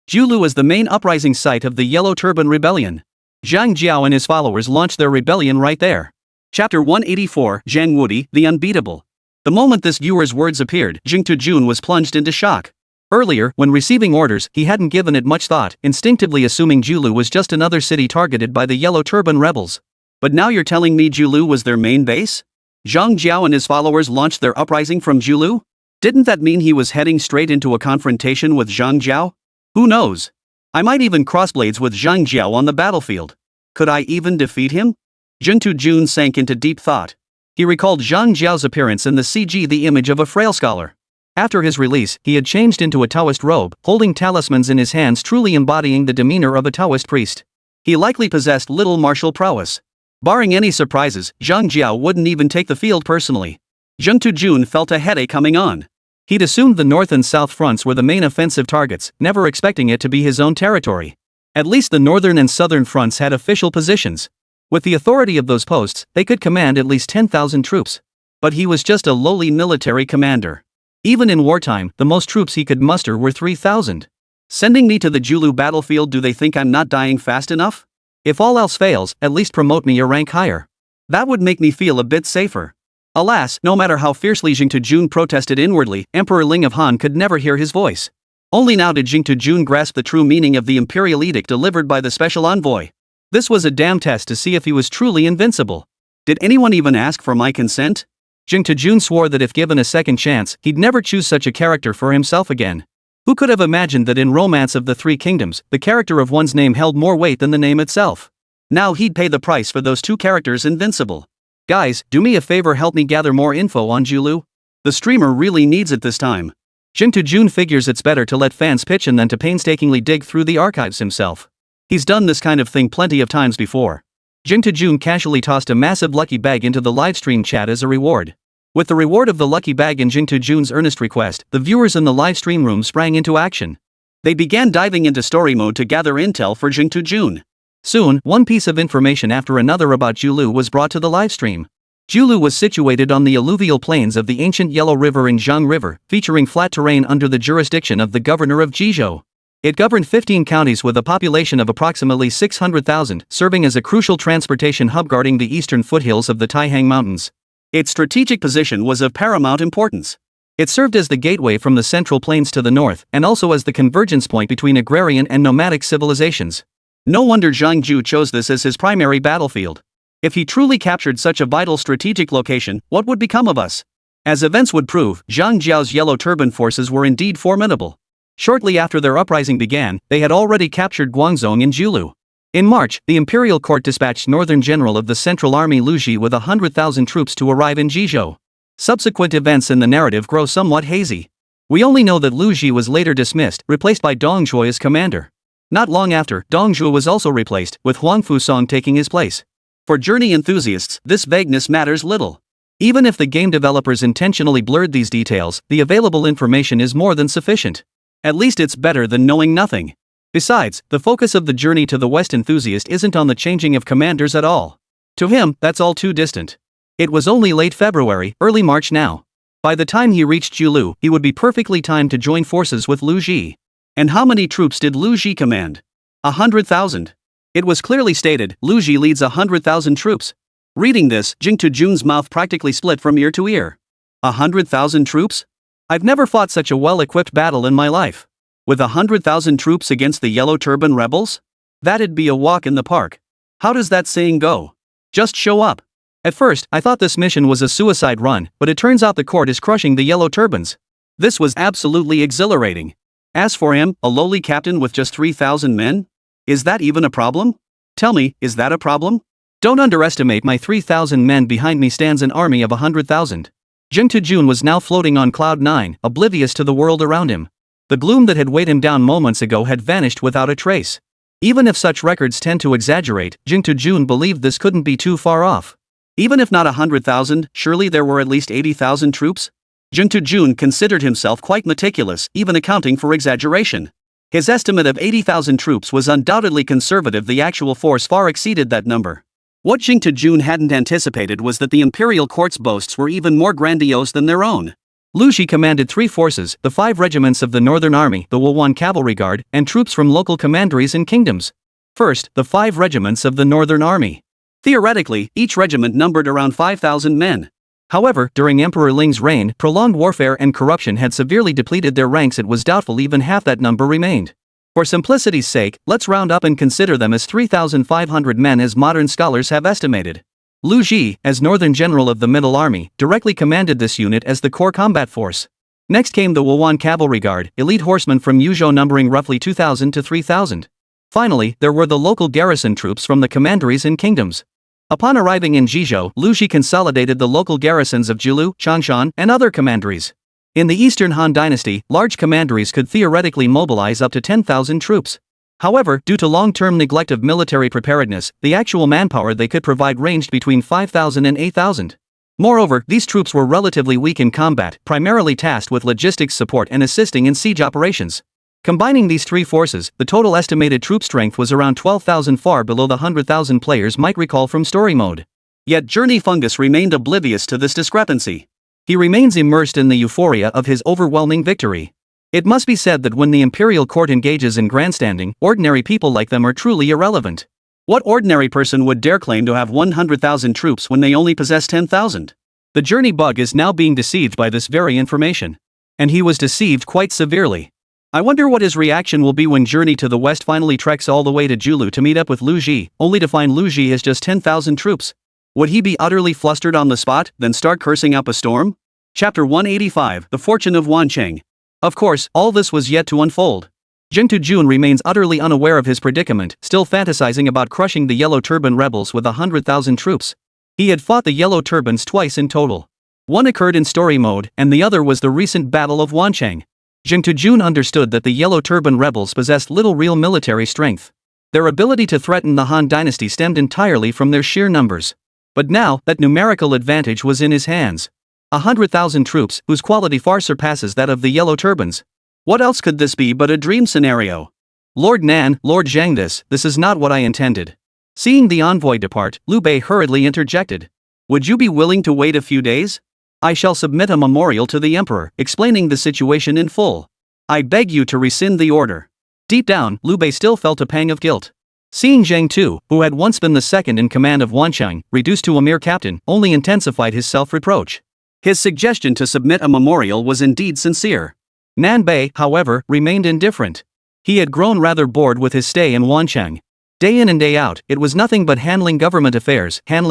Julu is the main uprising site of the Yellow Turban Rebellion. Zhang Jiao and his followers launched their rebellion right there. Chapter 184, Zhang Wudi, the Unbeatable. The moment this viewer's words appeared, Jing Tujun was plunged into shock. Earlier, when receiving orders, he hadn't given it much thought, instinctively assuming Julu was just another city targeted by the Yellow Turban rebels. But now you're telling me Julu was their main base? Zhang Jiao and his followers launched their uprising from Julu? Didn't that mean he was heading straight into a confrontation with Zhang Jiao? Who knows? I might even crossblades with Zhang Jiao on the battlefield. Could I even defeat him? Jing Tujun sank into deep thought. He recalled Zhang Jiao's appearance in the CG, the image of a frail scholar. After his release, he had changed into a Taoist robe, holding talismans in his hands, truly embodying the demeanor of a Taoist priest. He likely possessed little martial prowess. Barring any surprises, Zhang Jiao wouldn't even take the field personally. Jing Tujun felt a headache coming on. He'd assumed the north and south fronts were the main offensive targets, never expecting it to be his own territory. At least the northern and southern fronts had official positions. With the authority of those posts, they could command at least 10,000 troops. But he was just a lowly military commander. Even in wartime, the most troops he could muster were 3,000. Sending me to the Julu battlefield, do they think I'm not dying fast enough? If all else fails, at least promote me a rank higher. That would make me feel a bit safer. Alas, no matter how fiercely Jing Tujun protested inwardly, Emperor Ling of Han could never hear his voice. Only now did Jing Tujun grasp the true meaning of the imperial edict delivered by the special envoy. This was a damn test to see if he was truly invincible. Did anyone even ask for my consent? Jing Tujun swore that if given a second chance, he'd never choose such a character for himself again. Who could have imagined that in Romance of the Three Kingdoms, the character of one's name held more weight than the name itself? Now he'd pay the price for those two characters invincible. Guys, do me a favor, help me gather more info on Julu. The streamer really needs it this time. Jing Tujun figures it's better to let fans pitch in than to painstakingly dig through the archives himself. He's done this kind of thing plenty of times before. Jing Tujun casually tossed a massive lucky bag into the livestream chat as a reward. With the reward of the lucky bag and Jing Tujun's earnest request, the viewers in the livestream room sprang into action. They began diving into story mode to gather intel for Jing Tujun. Soon, one piece of information after another about Julu was brought to the livestream. Julu was situated on the alluvial plains of the ancient Yellow River and Zhang River, featuring flat terrain under the jurisdiction of the governor of Jizhou. It governed 15 counties with a population of approximately 600,000, serving as a crucial transportation hub guarding the eastern foothills of the Taihang Mountains. Its strategic position was of paramount importance. It served as the gateway from the Central Plains to the north, and also as the convergence point between agrarian and nomadic civilizations. No wonder Zhang Ju chose this as his primary battlefield. If he truly captured such a vital strategic location, what would become of us? As events would prove, Zhang Jiao's Yellow Turban forces were indeed formidable. Shortly after their uprising began, they had already captured Guangzhong and Julu. In March, the imperial court dispatched Northern General of the Central Army Lú Ji with 100,000 troops to arrive in Jizhou. Subsequent events in the narrative grow somewhat hazy. We only know that Lú Ji was later dismissed, replaced by Dong Zhuo as commander. Not long after, Dong Zhuo was also replaced, with Huang Fusong taking his place. For journey enthusiasts, this vagueness matters little. Even if the game developers intentionally blurred these details, the available information is more than sufficient. At least it's better than knowing nothing. Besides, the focus of the journey to the West enthusiast isn't on the changing of commanders at all. To him, that's all too distant. It was only late February, early March now. By the time he reached Julu, he would be perfectly timed to join forces with Lú Ji. And how many troops did Lú Ji command? 100,000. It was clearly stated, Lú Ji leads 100,000 troops. Reading this, Jing Tujun's mouth practically split from ear to ear. 100,000 troops? I've never fought such a well-equipped battle in my life. With 100,000 troops against the Yellow Turban rebels? That'd be a walk in the park. How does that saying go? Just show up. At first, I thought this mission was a suicide run, but it turns out the court is crushing the Yellow Turbans. This was absolutely exhilarating. As for him, a lowly captain with just 3,000 men? Is that even a problem? Tell me, is that a problem? Don't underestimate my 3,000 men. Behind me stands an army of 100,000. Jing Jun was now floating on cloud 9, oblivious to the world around him. The gloom that had weighed him down moments ago had vanished without a trace. Even if such records tend to exaggerate, Jing Jun believed this couldn't be too far off. Even if not 100,000, surely there were at least 80,000 troops? Jing Jun considered himself quite meticulous, even accounting for exaggeration. His estimate of 80,000 troops was undoubtedly conservative. The actual force far exceeded that number. What Jing Jun hadn't anticipated was that the imperial court's boasts were even more grandiose than their own. Lí Héng commanded 3 forces, the 5 regiments of the Northern Army, the Wuwan Cavalry Guard, and troops from local commanderies and kingdoms. First, the 5 regiments of the Northern Army. Theoretically, each regiment numbered around 5,000 men. However, during Emperor Ling's reign, prolonged warfare and corruption had severely depleted their ranks. It was doubtful even half that number remained. For simplicity's sake, let's round up and consider them as 3,500 men as modern scholars have estimated. Lí Héng, as Northern General of the Middle Army, directly commanded this unit as the core combat force. Next came the Wuwan Cavalry Guard, elite horsemen from Yuzhou numbering roughly 2,000 to 3,000. Finally, there were the local garrison troops from the commanderies and kingdoms. Upon arriving in Jizhou, Lí Héng consolidated the local garrisons of Jilu, Changshan, and other commanderies. In the Eastern Han Dynasty, large commanderies could theoretically mobilize up to 10,000 troops. However, due to long-term neglect of military preparedness, the actual manpower they could provide ranged between 5,000 and 8,000. Moreover, these troops were relatively weak in combat, primarily tasked with logistics support and assisting in siege operations. Combining these 3 forces, the total estimated troop strength was around 12,000, far below the 100,000 players might recall from story mode. Yet Journey Fungus remained oblivious to this discrepancy. He remains immersed in the euphoria of his overwhelming victory. It must be said that when the imperial court engages in grandstanding, ordinary people like them are truly irrelevant. What ordinary person would dare claim to have 100,000 troops when they only possess 10,000? The Journey bug is now being deceived by this very information. And he was deceived quite severely. I wonder what his reaction will be when Journey to the West finally treks all the way to Julu to meet up with Lí Héng, only to find Lí Héng has just 10,000 troops. Would he be utterly flustered on the spot, then start cursing up a storm? Chapter 185, The Fortune of Wancheng. Of course, all this was yet to unfold. Jing Jun remains utterly unaware of his predicament, still fantasizing about crushing the Yellow Turban rebels with 100,000 troops. He had fought the Yellow Turbans twice in total. One occurred in story mode, and the other was the recent Battle of Wancheng. Jing Jun understood that the Yellow Turban rebels possessed little real military strength. Their ability to threaten the Han Dynasty stemmed entirely from their sheer numbers. But now, that numerical advantage was in his hands. 100,000 troops, whose quality far surpasses that of the Yellow Turbans. What else could this be but a dream scenario? Lord Nan, Lord Zhang, this is not what I intended. Seeing the envoy depart, Liu Bei hurriedly interjected. Would you be willing to wait a few days? I shall submit a memorial to the emperor, explaining the situation in full. I beg you to rescind the order. Deep down, Liu Bei still felt a pang of guilt. Seeing Zhang Tu, who had once been the second in command of Wancheng, reduced to a mere captain, only intensified his self-reproach. His suggestion to submit a memorial was indeed sincere. Nan Bei, however, remained indifferent. He had grown rather bored with his stay in Wancheng. Day in and day out, it was nothing but handling government affairs, and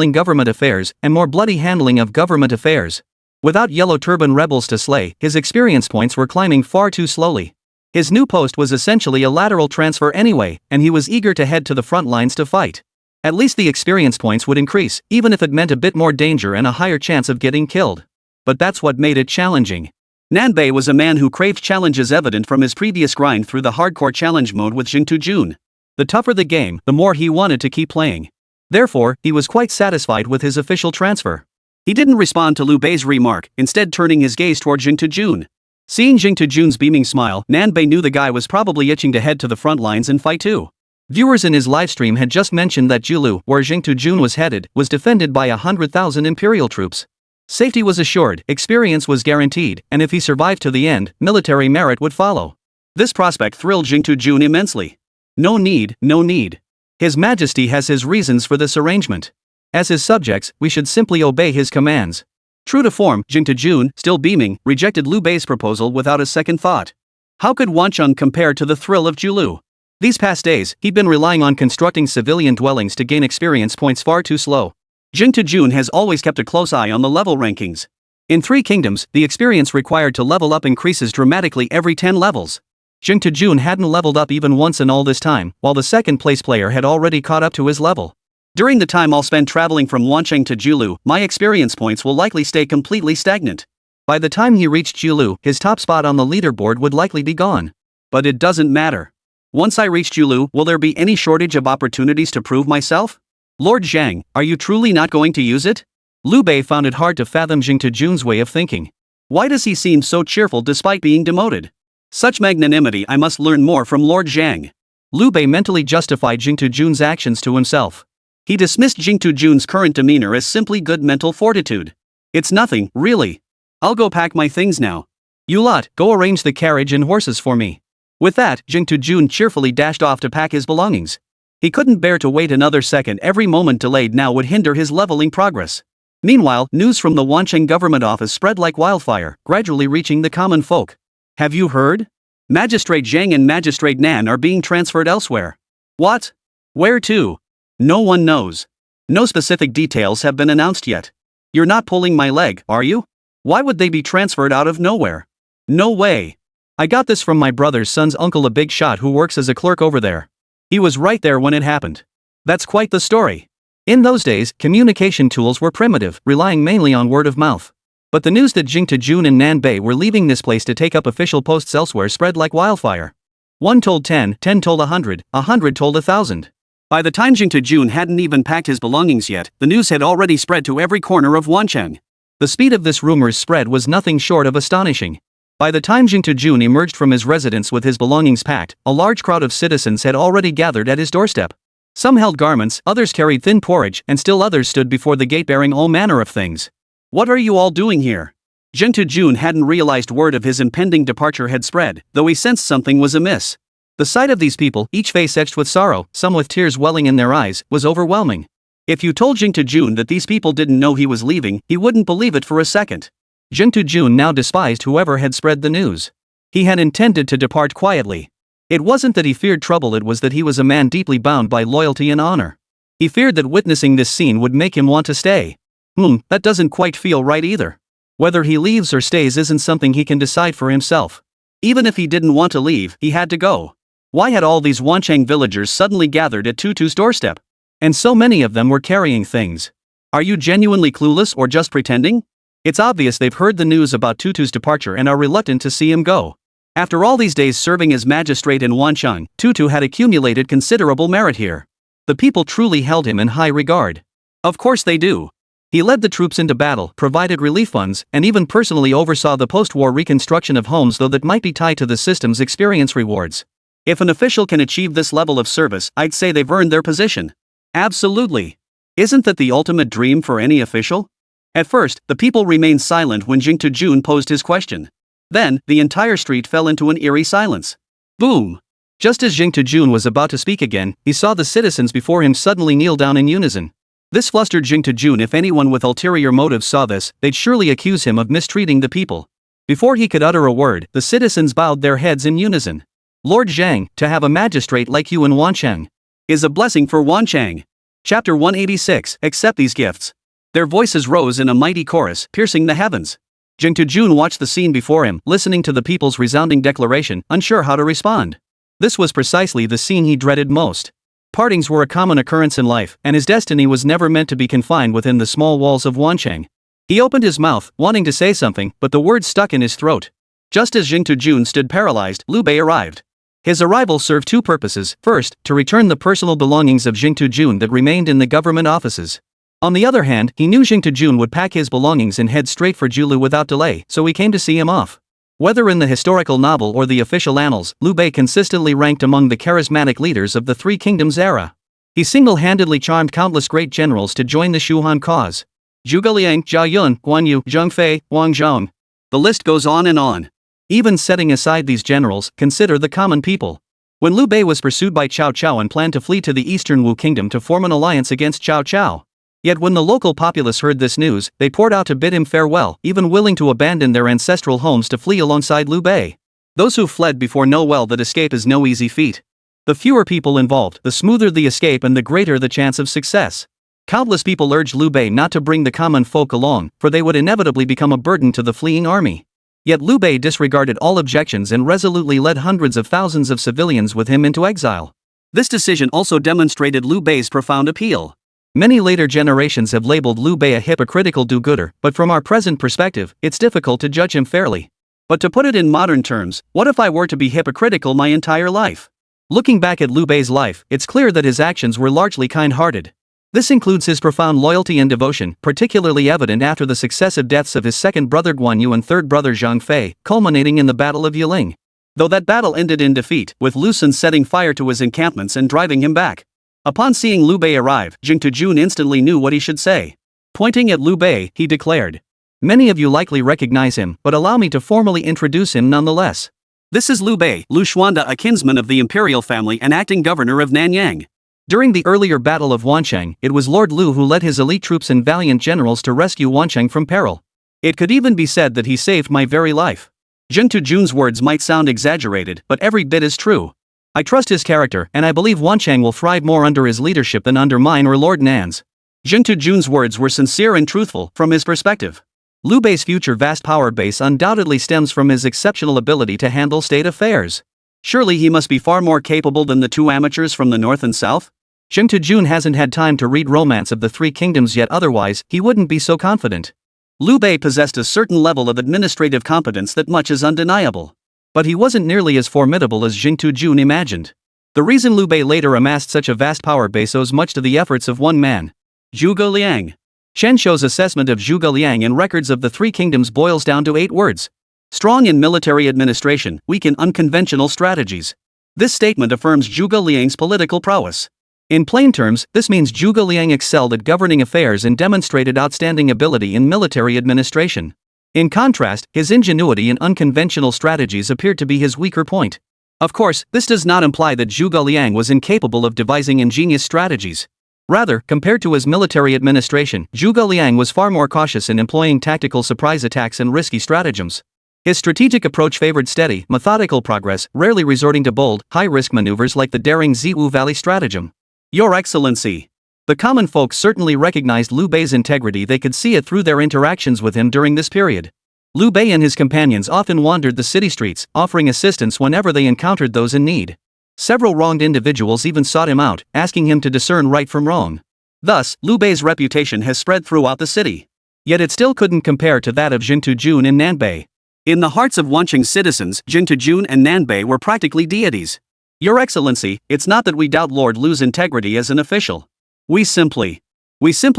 more bloody handling of government affairs. Without Yellow Turban rebels to slay, his experience points were climbing far too slowly. His new post was essentially a lateral transfer anyway, and he was eager to head to the front lines to fight. At least the experience points would increase, even if it meant a bit more danger and a higher chance of getting killed. But that's what made it challenging. Nan Bei was a man who craved challenges, evident from his previous grind through the hardcore challenge mode with Jing Jun. The tougher the game, the more he wanted to keep playing. Therefore, he was quite satisfied with his official transfer. He didn't respond to Liu Bei's remark, instead turning his gaze toward Jing Jun. Seeing Jing Jun's beaming smile, Nan Bei knew the guy was probably itching to head to the front lines and fight too. Viewers in his livestream had just mentioned that Julu, where Jing Jun was headed, was defended by 100,000 imperial troops. Safety was assured, experience was guaranteed, and if he survived to the end, military merit would follow. This prospect thrilled Jing Jun immensely. No need. His Majesty has his reasons for this arrangement. As his subjects, we should simply obey his commands. True to form, Jing Jun, still beaming, rejected Liu Bei's proposal without a second thought. How could Wancheng compare to the thrill of Julu? These past days, he'd been relying on constructing civilian dwellings to gain experience points far too slow. Jing Jun has always kept a close eye on the level rankings. In 3 kingdoms, the experience required to level up increases dramatically every 10 levels. Jing Jun hadn't leveled up even once in all this time, while the second place player had already caught up to his level. During the time I'll spend traveling from Wancheng to Julu, my experience points will likely stay completely stagnant. By the time he reached Julu, his top spot on the leaderboard would likely be gone. But it doesn't matter. Once I reach Julu, will there be any shortage of opportunities to prove myself? Lord Zhang, are you truly not going to use it? Liu Bei found it hard to fathom Jing Jun's way of thinking. Why does he seem so cheerful despite being demoted? Such magnanimity, I must learn more from Lord Zhang. Liu Bei mentally justified Jing Jun's actions to himself. He dismissed Jing Jun's current demeanor as simply good mental fortitude. It's nothing, really. I'll go pack my things now. You lot, go arrange the carriage and horses for me. With that, Jing Jun cheerfully dashed off to pack his belongings. He couldn't bear to wait another second. Every moment delayed now would hinder his leveling progress. Meanwhile, news from the Wancheng government office spread like wildfire, gradually reaching the common folk. Have you heard? Magistrate Zhang and Magistrate Nan are being transferred elsewhere. What? Where to? No one knows. No specific details have been announced yet. You're not pulling my leg, are you? Why would they be transferred out of nowhere? No way. I got this from my brother's son's uncle, a big shot who works as a clerk over there. He was right there when it happened. That's quite the story. In those days, communication tools were primitive, relying mainly on word of mouth. But the news that Jing Jun and Nan Bei were leaving this place to take up official posts elsewhere spread like wildfire. 1 told 10, 10 told 100, 100 told 1,000. By the time Jing Jun hadn't even packed his belongings yet, the news had already spread to every corner of Wancheng. The speed of this rumor's spread was nothing short of astonishing. By the time Jing Jun emerged from his residence with his belongings packed, a large crowd of citizens had already gathered at his doorstep. Some held garments, others carried thin porridge, and still others stood before the gate bearing all manner of things. What are you all doing here? Jing Jun hadn't realized word of his impending departure had spread, though he sensed something was amiss. The sight of these people, each face etched with sorrow, some with tears welling in their eyes, was overwhelming. If you told Jing Jun that these people didn't know he was leaving, he wouldn't believe it for a second. Jing Jun now despised whoever had spread the news. He had intended to depart quietly. It wasn't that he feared trouble, it was that he was a man deeply bound by loyalty and honor. He feared that witnessing this scene would make him want to stay. That doesn't quite feel right either. Whether he leaves or stays isn't something he can decide for himself. Even if he didn't want to leave, he had to go. Why had all these Wancheng villagers suddenly gathered at Tutu's doorstep? And so many of them were carrying things. Are you genuinely clueless or just pretending? It's obvious they've heard the news about Tutu's departure and are reluctant to see him go. After all these days serving as magistrate in Wancheng, Tutu had accumulated considerable merit here. The people truly held him in high regard. Of course they do. He led the troops into battle, provided relief funds, and even personally oversaw the post-war reconstruction of homes, though that might be tied to the system's experience rewards. If an official can achieve this level of service, I'd say they've earned their position. Absolutely. Isn't that the ultimate dream for any official? At first, the people remained silent when Jing Jun posed his question. Then, the entire street fell into an eerie silence. Boom! Just as Jing Jun was about to speak again, he saw the citizens before him suddenly kneel down in unison. This flustered Jing Jun. If anyone with ulterior motives saw this, they'd surely accuse him of mistreating the people. Before he could utter a word, the citizens bowed their heads in unison. Lord Zhang, to have a magistrate like you in Wancheng is a blessing for Wancheng. Chapter 186, Accept these gifts. Their voices rose in a mighty chorus, piercing the heavens. Jing Jun watched the scene before him, listening to the people's resounding declaration, unsure how to respond. This was precisely the scene he dreaded most. Partings were a common occurrence in life, and his destiny was never meant to be confined within the small walls of Wancheng. He opened his mouth, wanting to say something, but the words stuck in his throat. Just as Jing Jun stood paralyzed, Liu Bei arrived. His arrival served 2 purposes. First, to return the personal belongings of Jing Jun that remained in the government offices. On the other hand, he knew Jing Jun would pack his belongings and head straight for Julu without delay, so he came to see him off. Whether in the historical novel or the official annals, Liu Bei consistently ranked among the charismatic leaders of the Three Kingdoms era. He single-handedly charmed countless great generals to join the Shuhan cause. Zhuge Liang, Zhao Yun, Guan Yu, Zheng Fei, Wang Zhong. The list goes on and on. Even setting aside these generals, consider the common people. When Liu Bei was pursued by Cao Cao and planned to flee to the eastern Wu kingdom to form an alliance against Cao Cao. Yet when the local populace heard this news, they poured out to bid him farewell, even willing to abandon their ancestral homes to flee alongside Liu Bei. Those who fled before know well that escape is no easy feat. The fewer people involved, the smoother the escape and the greater the chance of success. Countless people urged Liu Bei not to bring the common folk along, for they would inevitably become a burden to the fleeing army. Yet Liu Bei disregarded all objections and resolutely led hundreds of thousands of civilians with him into exile. This decision also demonstrated Liu Bei's profound appeal. Many later generations have labeled Liu Bei a hypocritical do-gooder, but from our present perspective, it's difficult to judge him fairly. But to put it in modern terms, what if I were to be hypocritical my entire life? Looking back at Liu Bei's life, it's clear that his actions were largely kind-hearted. This includes his profound loyalty and devotion, particularly evident after the successive deaths of his second brother Guanyu and third brother Zhang Fei, culminating in the Battle of Yiling. Though that battle ended in defeat, with Lu Xun setting fire to his encampments and driving him back. Upon seeing Liu Bei arrive, Jing Tujun instantly knew what he should say. Pointing at Liu Bei, he declared, "Many of you likely recognize him, but allow me to formally introduce him nonetheless. This is Liu Bei, Lu Xuanda, a kinsman of the imperial family and acting governor of Nanyang." During the earlier Battle of Wancheng, it was Lord Lu who led his elite troops and valiant generals to rescue Wancheng from peril. It could even be said that he saved my very life. Jing Tujun's words might sound exaggerated, but every bit is true. I trust his character, and I believe Wancheng will thrive more under his leadership than under mine or Lord Nan's. Jing Tujun's words were sincere and truthful, from his perspective. Liu Bei's future vast power base undoubtedly stems from his exceptional ability to handle state affairs. Surely he must be far more capable than the two amateurs from the north and south? Jing Tujun hasn't had time to read Romance of the Three Kingdoms yet, otherwise he wouldn't be so confident. Liu Bei possessed a certain level of administrative competence that much is undeniable. But he wasn't nearly as formidable as Jing Tujun imagined. The reason Liu Bei later amassed such a vast power base owes much to the efforts of one man, Zhuge Liang. Shen Shou's assessment of Zhuge Liang in records of the Three Kingdoms boils down to 8 words. Strong in military administration, weak in unconventional strategies. This statement affirms Zhuge Liang's political prowess. In plain terms, this means Zhuge Liang excelled at governing affairs and demonstrated outstanding ability in military administration. In contrast, his ingenuity in unconventional strategies appeared to be his weaker point. Of course, this does not imply that Zhuge Liang was incapable of devising ingenious strategies. Rather, compared to his military administration, Zhuge Liang was far more cautious in employing tactical surprise attacks and risky stratagems. His strategic approach favored steady, methodical progress, rarely resorting to bold, high-risk maneuvers like the daring Ziwu Valley stratagem. Your Excellency. The common folk certainly recognized Liu Bei's integrity. They could see it through their interactions with him during this period. Liu Bei and his companions often wandered the city streets, offering assistance whenever they encountered those in need. Several wronged individuals even sought him out, asking him to discern right from wrong. Thus, Liu Bei's reputation has spread throughout the city. Yet it still couldn't compare to that of Jing Tujun and Nanbei. In the hearts of Wancheng's citizens, Jing Tujun and Nanbei were practically deities. Your Excellency, it's not that we doubt Lord Lu's integrity as an official. We simply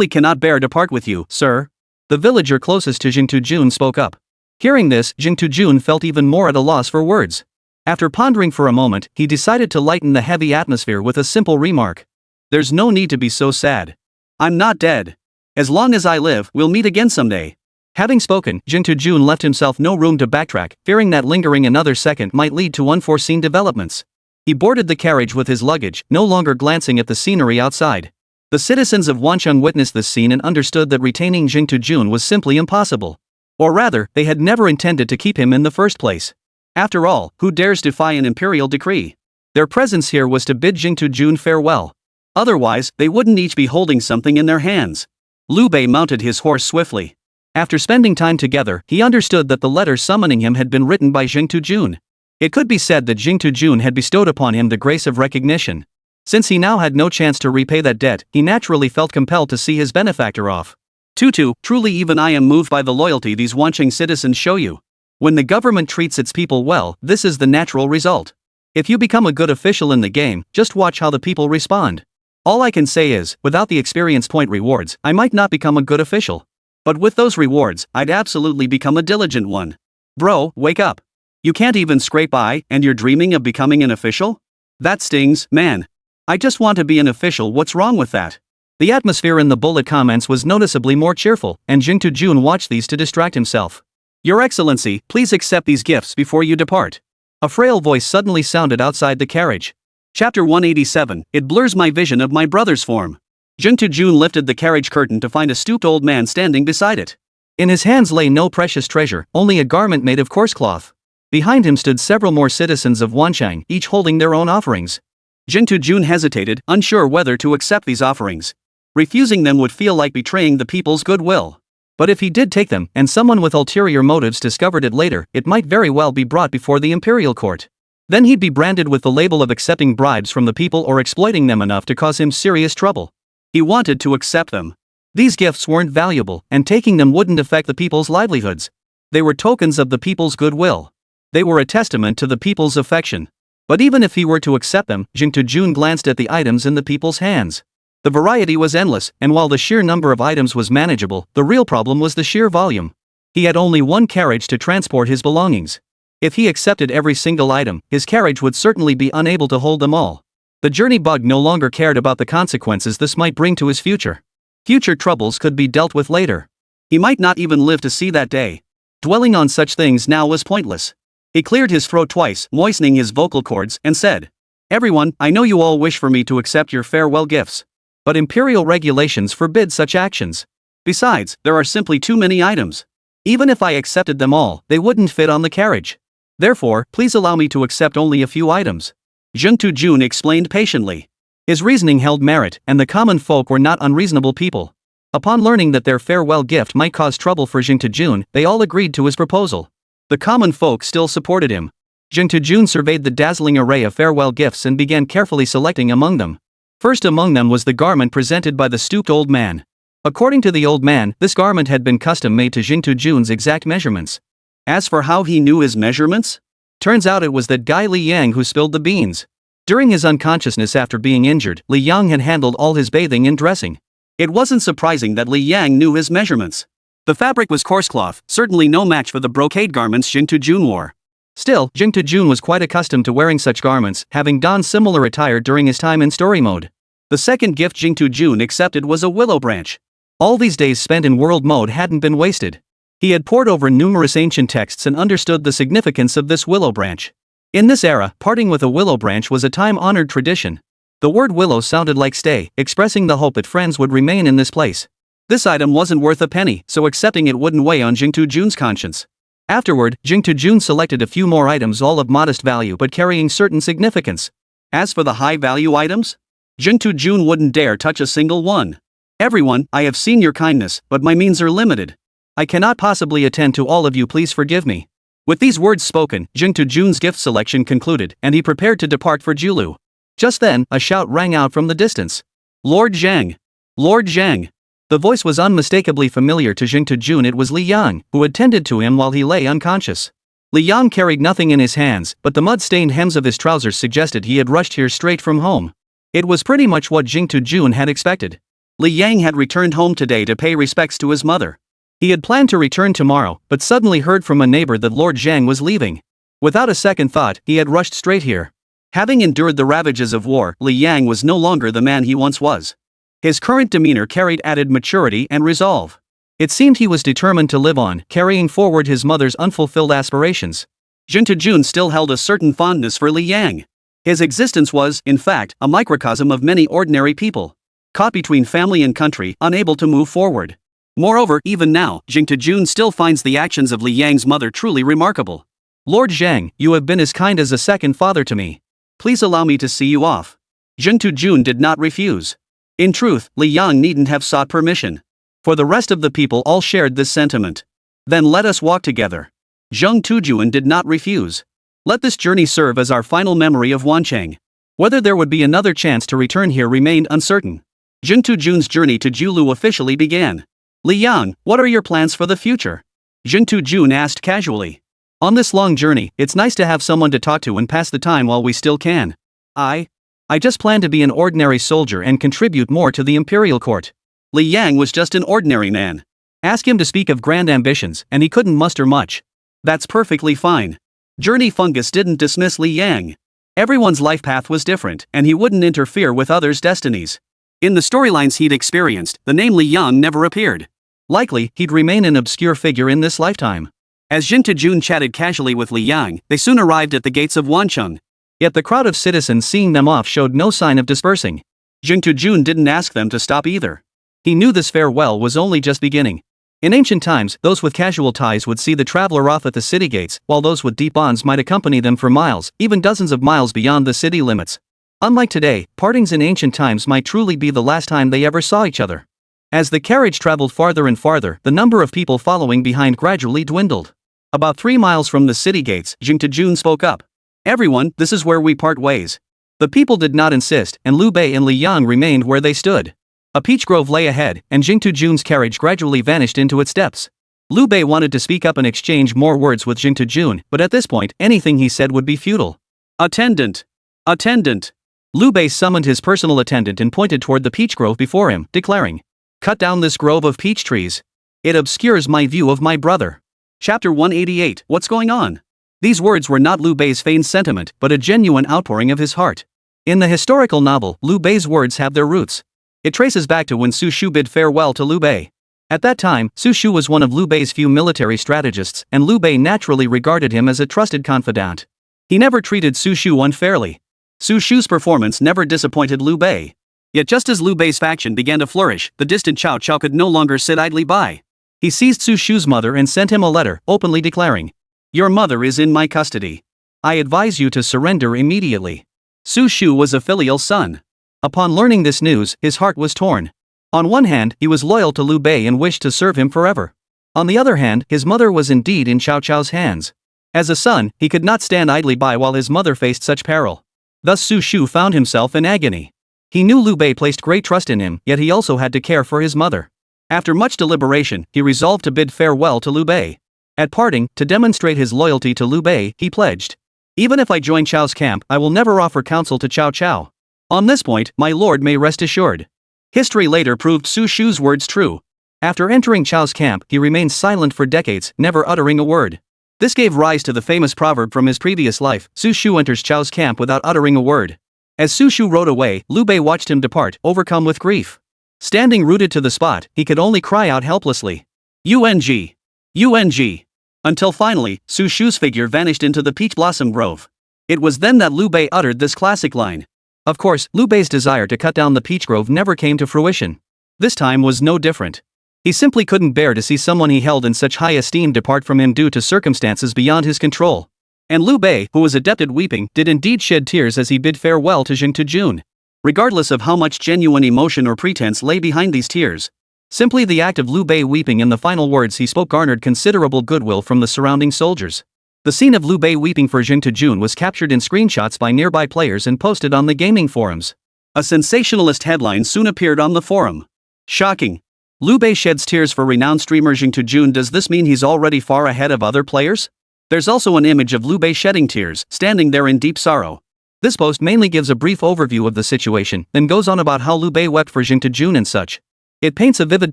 cannot bear to part with you, sir. The villager closest to Jing Tujun spoke up. Hearing this, Jing Tujun felt even more at a loss for words. After pondering for a moment, he decided to lighten the heavy atmosphere with a simple remark. There's no need to be so sad. I'm not dead. As long as I live, we'll meet again someday. Having spoken, Jing Tujun left himself no room to backtrack, fearing that lingering another second might lead to unforeseen developments. He boarded the carriage with his luggage, no longer glancing at the scenery outside. The citizens of Wancheng witnessed this scene and understood that retaining Jing Tujun was simply impossible. Or rather, they had never intended to keep him in the first place. After all, who dares defy an imperial decree? Their presence here was to bid Jing Tujun farewell. Otherwise, they wouldn't each be holding something in their hands. Liu Bei mounted his horse swiftly. After spending time together, he understood that the letter summoning him had been written by Jing Tujun. It could be said that Jing Tujun had bestowed upon him the grace of recognition. Since he now had no chance to repay that debt, he naturally felt compelled to see his benefactor off. Tutu, truly even I am moved by the loyalty these Wancheng citizens show you. When the government treats its people well, this is the natural result. If you become a good official in the game, just watch how the people respond. All I can say is, without the experience point rewards, I might not become a good official. But with those rewards, I'd absolutely become a diligent one. Bro, wake up. You can't even scrape by, and you're dreaming of becoming an official? That stings, man. I just want to be an official, what's wrong with that? The atmosphere in the bullet comments was noticeably more cheerful, and Jing Tujun watched these to distract himself. Your Excellency, please accept these gifts before you depart. A frail voice suddenly sounded outside the carriage. Chapter 187, It blurs my vision of my brother's form. Jing Tujun lifted the carriage curtain to find a stooped old man standing beside it. In his hands lay no precious treasure, only a garment made of coarse cloth. Behind him stood several more citizens of Wanchang, each holding their own offerings. Jing Tujun hesitated, unsure whether to accept these offerings. Refusing them would feel like betraying the people's goodwill. But if he did take them, and someone with ulterior motives discovered it later, it might very well be brought before the imperial court. Then he'd be branded with the label of accepting bribes from the people or exploiting them enough to cause him serious trouble. He wanted to accept them. These gifts weren't valuable, and taking them wouldn't affect the people's livelihoods. They were tokens of the people's goodwill. They were a testament to the people's affection. But even if he were to accept them, Jing Tujun glanced at the items in the people's hands. The variety was endless, and while the sheer number of items was manageable, the real problem was the sheer volume. He had only one carriage to transport his belongings. If he accepted every single item, his carriage would certainly be unable to hold them all. The journey bug no longer cared about the consequences this might bring to his future. Future troubles could be dealt with later. He might not even live to see that day. Dwelling on such things now was pointless. He cleared his throat twice, moistening his vocal cords, and said, "Everyone, I know you all wish for me to accept your farewell gifts. But imperial regulations forbid such actions. Besides, there are simply too many items. Even if I accepted them all, they wouldn't fit on the carriage. Therefore, please allow me to accept only a few items." Jing Tujun explained patiently. His reasoning held merit, and the common folk were not unreasonable people. Upon learning that their farewell gift might cause trouble for Jing Tujun, they all agreed to his proposal. The common folk still supported him. Jing Tujun surveyed the dazzling array of farewell gifts and began carefully selecting among them. First among them was the garment presented by the stooped old man. According to the old man, this garment had been custom-made to Jing Tujun's exact measurements. As for how he knew his measurements? Turns out it was that guy Lí Héng who spilled the beans. During his unconsciousness after being injured, Lí Héng had handled all his bathing and dressing. It wasn't surprising that Lí Héng knew his measurements. The fabric was coarse cloth, certainly no match for the brocade garments Jing Tujun wore. Still, Jing Tujun was quite accustomed to wearing such garments, having donned similar attire during his time in story mode. The second gift Jing Tujun accepted was a willow branch. All these days spent in world mode hadn't been wasted. He had pored over numerous ancient texts and understood the significance of this willow branch. In this era, parting with a willow branch was a time-honored tradition. The word willow sounded like stay, expressing the hope that friends would remain in this place. This item wasn't worth a penny, so accepting it wouldn't weigh on Jing Tujun's conscience. Afterward, Jing Tujun selected a few more items, all of modest value but carrying certain significance. As for the high-value items, Jing Tujun wouldn't dare touch a single one. "Everyone, I have seen your kindness, but my means are limited. I cannot possibly attend to all of you, please forgive me." With these words spoken, Jing Tujun's gift selection concluded, and he prepared to depart for Julu. Just then, a shout rang out from the distance. "Lord Zhang! Lord Zhang!" The voice was unmistakably familiar to Jing Tujun. It was Lí Héng, who had tended to him while he lay unconscious. Lí Héng carried nothing in his hands, but the mud-stained hems of his trousers suggested he had rushed here straight from home. It was pretty much what Jing Tujun had expected. Lí Héng had returned home today to pay respects to his mother. He had planned to return tomorrow, but suddenly heard from a neighbor that Lord Zhang was leaving. Without a second thought, he had rushed straight here. Having endured the ravages of war, Lí Héng was no longer the man he once was. His current demeanor carried added maturity and resolve. It seemed he was determined to live on, carrying forward his mother's unfulfilled aspirations. Jing Tujun still held a certain fondness for Lí Héng. His existence was, in fact, a microcosm of many ordinary people, caught between family and country, unable to move forward. Moreover, even now, Jing Tujun still finds the actions of Lí Héng's mother truly remarkable. "Lord Zhang, you have been as kind as a second father to me. Please allow me to see you off." Jing Tujun did not refuse. In truth, Lí Héng needn't have sought permission. For the rest of the people all shared this sentiment. "Then let us walk together." Jing Tujun did not refuse. "Let this journey serve as our final memory of Wanchang." Whether there would be another chance to return here remained uncertain. Jing Tujun's journey to Julu officially began. "Lí Héng, what are your plans for the future?" Jing Tujun asked casually. "On this long journey, it's nice to have someone to talk to and pass the time while we still can. I just plan to be an ordinary soldier and contribute more to the imperial court." Lí Héng was just an ordinary man. Ask him to speak of grand ambitions, and he couldn't muster much. That's perfectly fine. Journey Fungus didn't dismiss Lí Héng. Everyone's life path was different, and he wouldn't interfere with others' destinies. In the storylines he'd experienced, the name Lí Héng never appeared. Likely, he'd remain an obscure figure in this lifetime. As Jing Tujun chatted casually with Lí Héng, they soon arrived at the gates of Wancheng. Yet the crowd of citizens seeing them off showed no sign of dispersing. Jing Tujun didn't ask them to stop either. He knew this farewell was only just beginning. In ancient times, those with casual ties would see the traveler off at the city gates, while those with deep bonds might accompany them for miles, even dozens of miles beyond the city limits. Unlike today, partings in ancient times might truly be the last time they ever saw each other. As the carriage traveled farther and farther, the number of people following behind gradually dwindled. About 3 miles from the city gates, Jing Tejun spoke up. "Everyone, this is where we part ways." The people did not insist, and Liu Bei and Lí Héng remained where they stood. A peach grove lay ahead, and Jing Tejun's carriage gradually vanished into its depths. Liu Bei wanted to speak up and exchange more words with Jing Tejun, but at this point, anything he said would be futile. "Attendant! Attendant!" Liu Bei summoned his personal attendant and pointed toward the peach grove before him, declaring, "Cut down this grove of peach trees. It obscures my view of my brother." Chapter 188, What's Going On? These words were not Liu Bei's feigned sentiment, but a genuine outpouring of his heart. In the historical novel, Liu Bei's words have their roots. It traces back to when Su Shu bid farewell to Liu Bei. At that time, Su Shu was one of Liu Bei's few military strategists, and Liu Bei naturally regarded him as a trusted confidant. He never treated Su Shu unfairly. Su Shu's performance never disappointed Liu Bei. Yet just as Liu Bei's faction began to flourish, the distant Cao Cao could no longer sit idly by. He seized Su Shu's mother and sent him a letter, openly declaring, "Your mother is in my custody. I advise you to surrender immediately." Su Shu was a filial son. Upon learning this news, his heart was torn. On one hand, he was loyal to Liu Bei and wished to serve him forever. On the other hand, his mother was indeed in Cao Cao's hands. As a son, he could not stand idly by while his mother faced such peril. Thus Su Shu found himself in agony. He knew Liu Bei placed great trust in him, yet he also had to care for his mother. After much deliberation, he resolved to bid farewell to Liu Bei. At parting, to demonstrate his loyalty to Liu Bei, he pledged, "Even if I join Chao's camp, I will never offer counsel to Cao Cao. On this point, my lord may rest assured." History later proved Su Shu's words true. After entering Chao's camp, he remained silent for decades, never uttering a word. This gave rise to the famous proverb from his previous life, "Su Shu enters Chao's camp without uttering a word." As Su Shu rode away, Liu Bei watched him depart, overcome with grief. Standing rooted to the spot, he could only cry out helplessly, "UNG! UNG!" Until finally, Su Shu's figure vanished into the peach blossom grove. It was then that Liu Bei uttered this classic line. Of course, Liu Bei's desire to cut down the peach grove never came to fruition. This time was no different. He simply couldn't bear to see someone he held in such high esteem depart from him due to circumstances beyond his control. And Liu Bei, who was adept at weeping, did indeed shed tears as he bid farewell to Jing Tejun. Regardless of how much genuine emotion or pretense lay behind these tears, simply the act of Liu Bei weeping and the final words he spoke garnered considerable goodwill from the surrounding soldiers. The scene of Liu Bei weeping for Jing Tejun was captured in screenshots by nearby players and posted on the gaming forums. A sensationalist headline soon appeared on the forum. Shocking. Liu Bei sheds tears for renowned streamer Jing Tejun. Does this mean he's already far ahead of other players? There's also an image of Liu Bei shedding tears, standing there in deep sorrow. This post mainly gives a brief overview of the situation, then goes on about how Liu Bei wept for Jing Tejun and such. It paints a vivid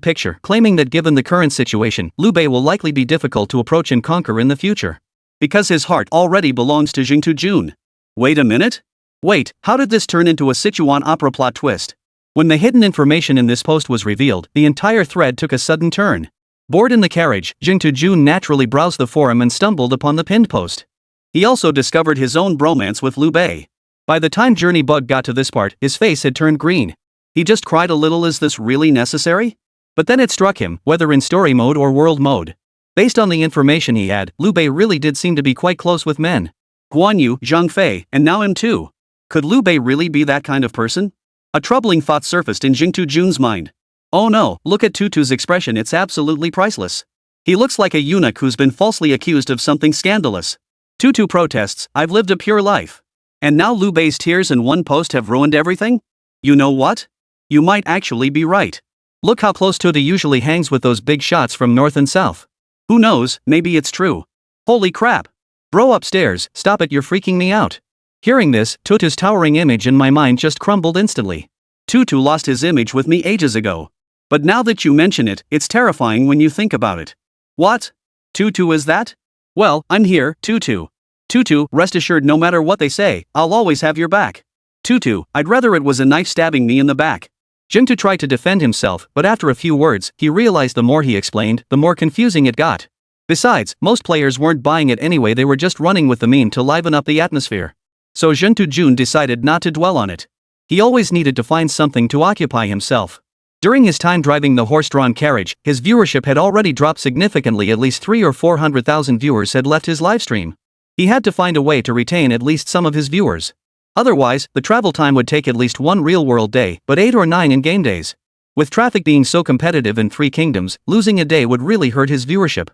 picture, claiming that given the current situation, Liu Bei will likely be difficult to approach and conquer in the future. Because his heart already belongs to Jing Tejun. Wait a minute? Wait, how did this turn into a Sichuan opera plot twist? When the hidden information in this post was revealed, the entire thread took a sudden turn. Bored in the carriage, Jing Tejun naturally browsed the forum and stumbled upon the pinned post. He also discovered his own bromance with Liu Bei. By the time Journey Bug got to this part, his face had turned green. He just cried a little. Is this really necessary? But then it struck him, whether in story mode or world mode. Based on the information he had, Liu Bei really did seem to be quite close with men. Guan Yu, Zhang Fei, and now him too. Could Liu Bei really be that kind of person? A troubling thought surfaced in Jing Tejun's mind. Oh no, look at Tutu's expression, it's absolutely priceless. He looks like a eunuch who's been falsely accused of something scandalous. Tutu protests, "I've lived a pure life." And now Liu Bei's tears in one post have ruined everything? You know what? You might actually be right. Look how close Tutu usually hangs with those big shots from north and south. Who knows, maybe it's true. Holy crap. Bro upstairs, stop it, you're freaking me out. Hearing this, Tutu's towering image in my mind just crumbled instantly. Tutu lost his image with me ages ago. But now that you mention it, it's terrifying when you think about it. What? Tutu is that? Well, I'm here, Tutu. Tutu, rest assured no matter what they say, I'll always have your back. Tutu, I'd rather it was a knife stabbing me in the back. Jingtu tried to defend himself, but after a few words, he realized the more he explained, the more confusing it got. Besides, most players weren't buying it anyway, they were just running with the meme to liven up the atmosphere. So Jun decided not to dwell on it. He always needed to find something to occupy himself. During his time driving the horse-drawn carriage, his viewership had already dropped significantly. At least 300,000 or 400,000 viewers had left his livestream. He had to find a way to retain at least some of his viewers. Otherwise, the travel time would take at least one real-world day, but 8 or 9 in-game days. With traffic being so competitive in Three Kingdoms, losing a day would really hurt his viewership.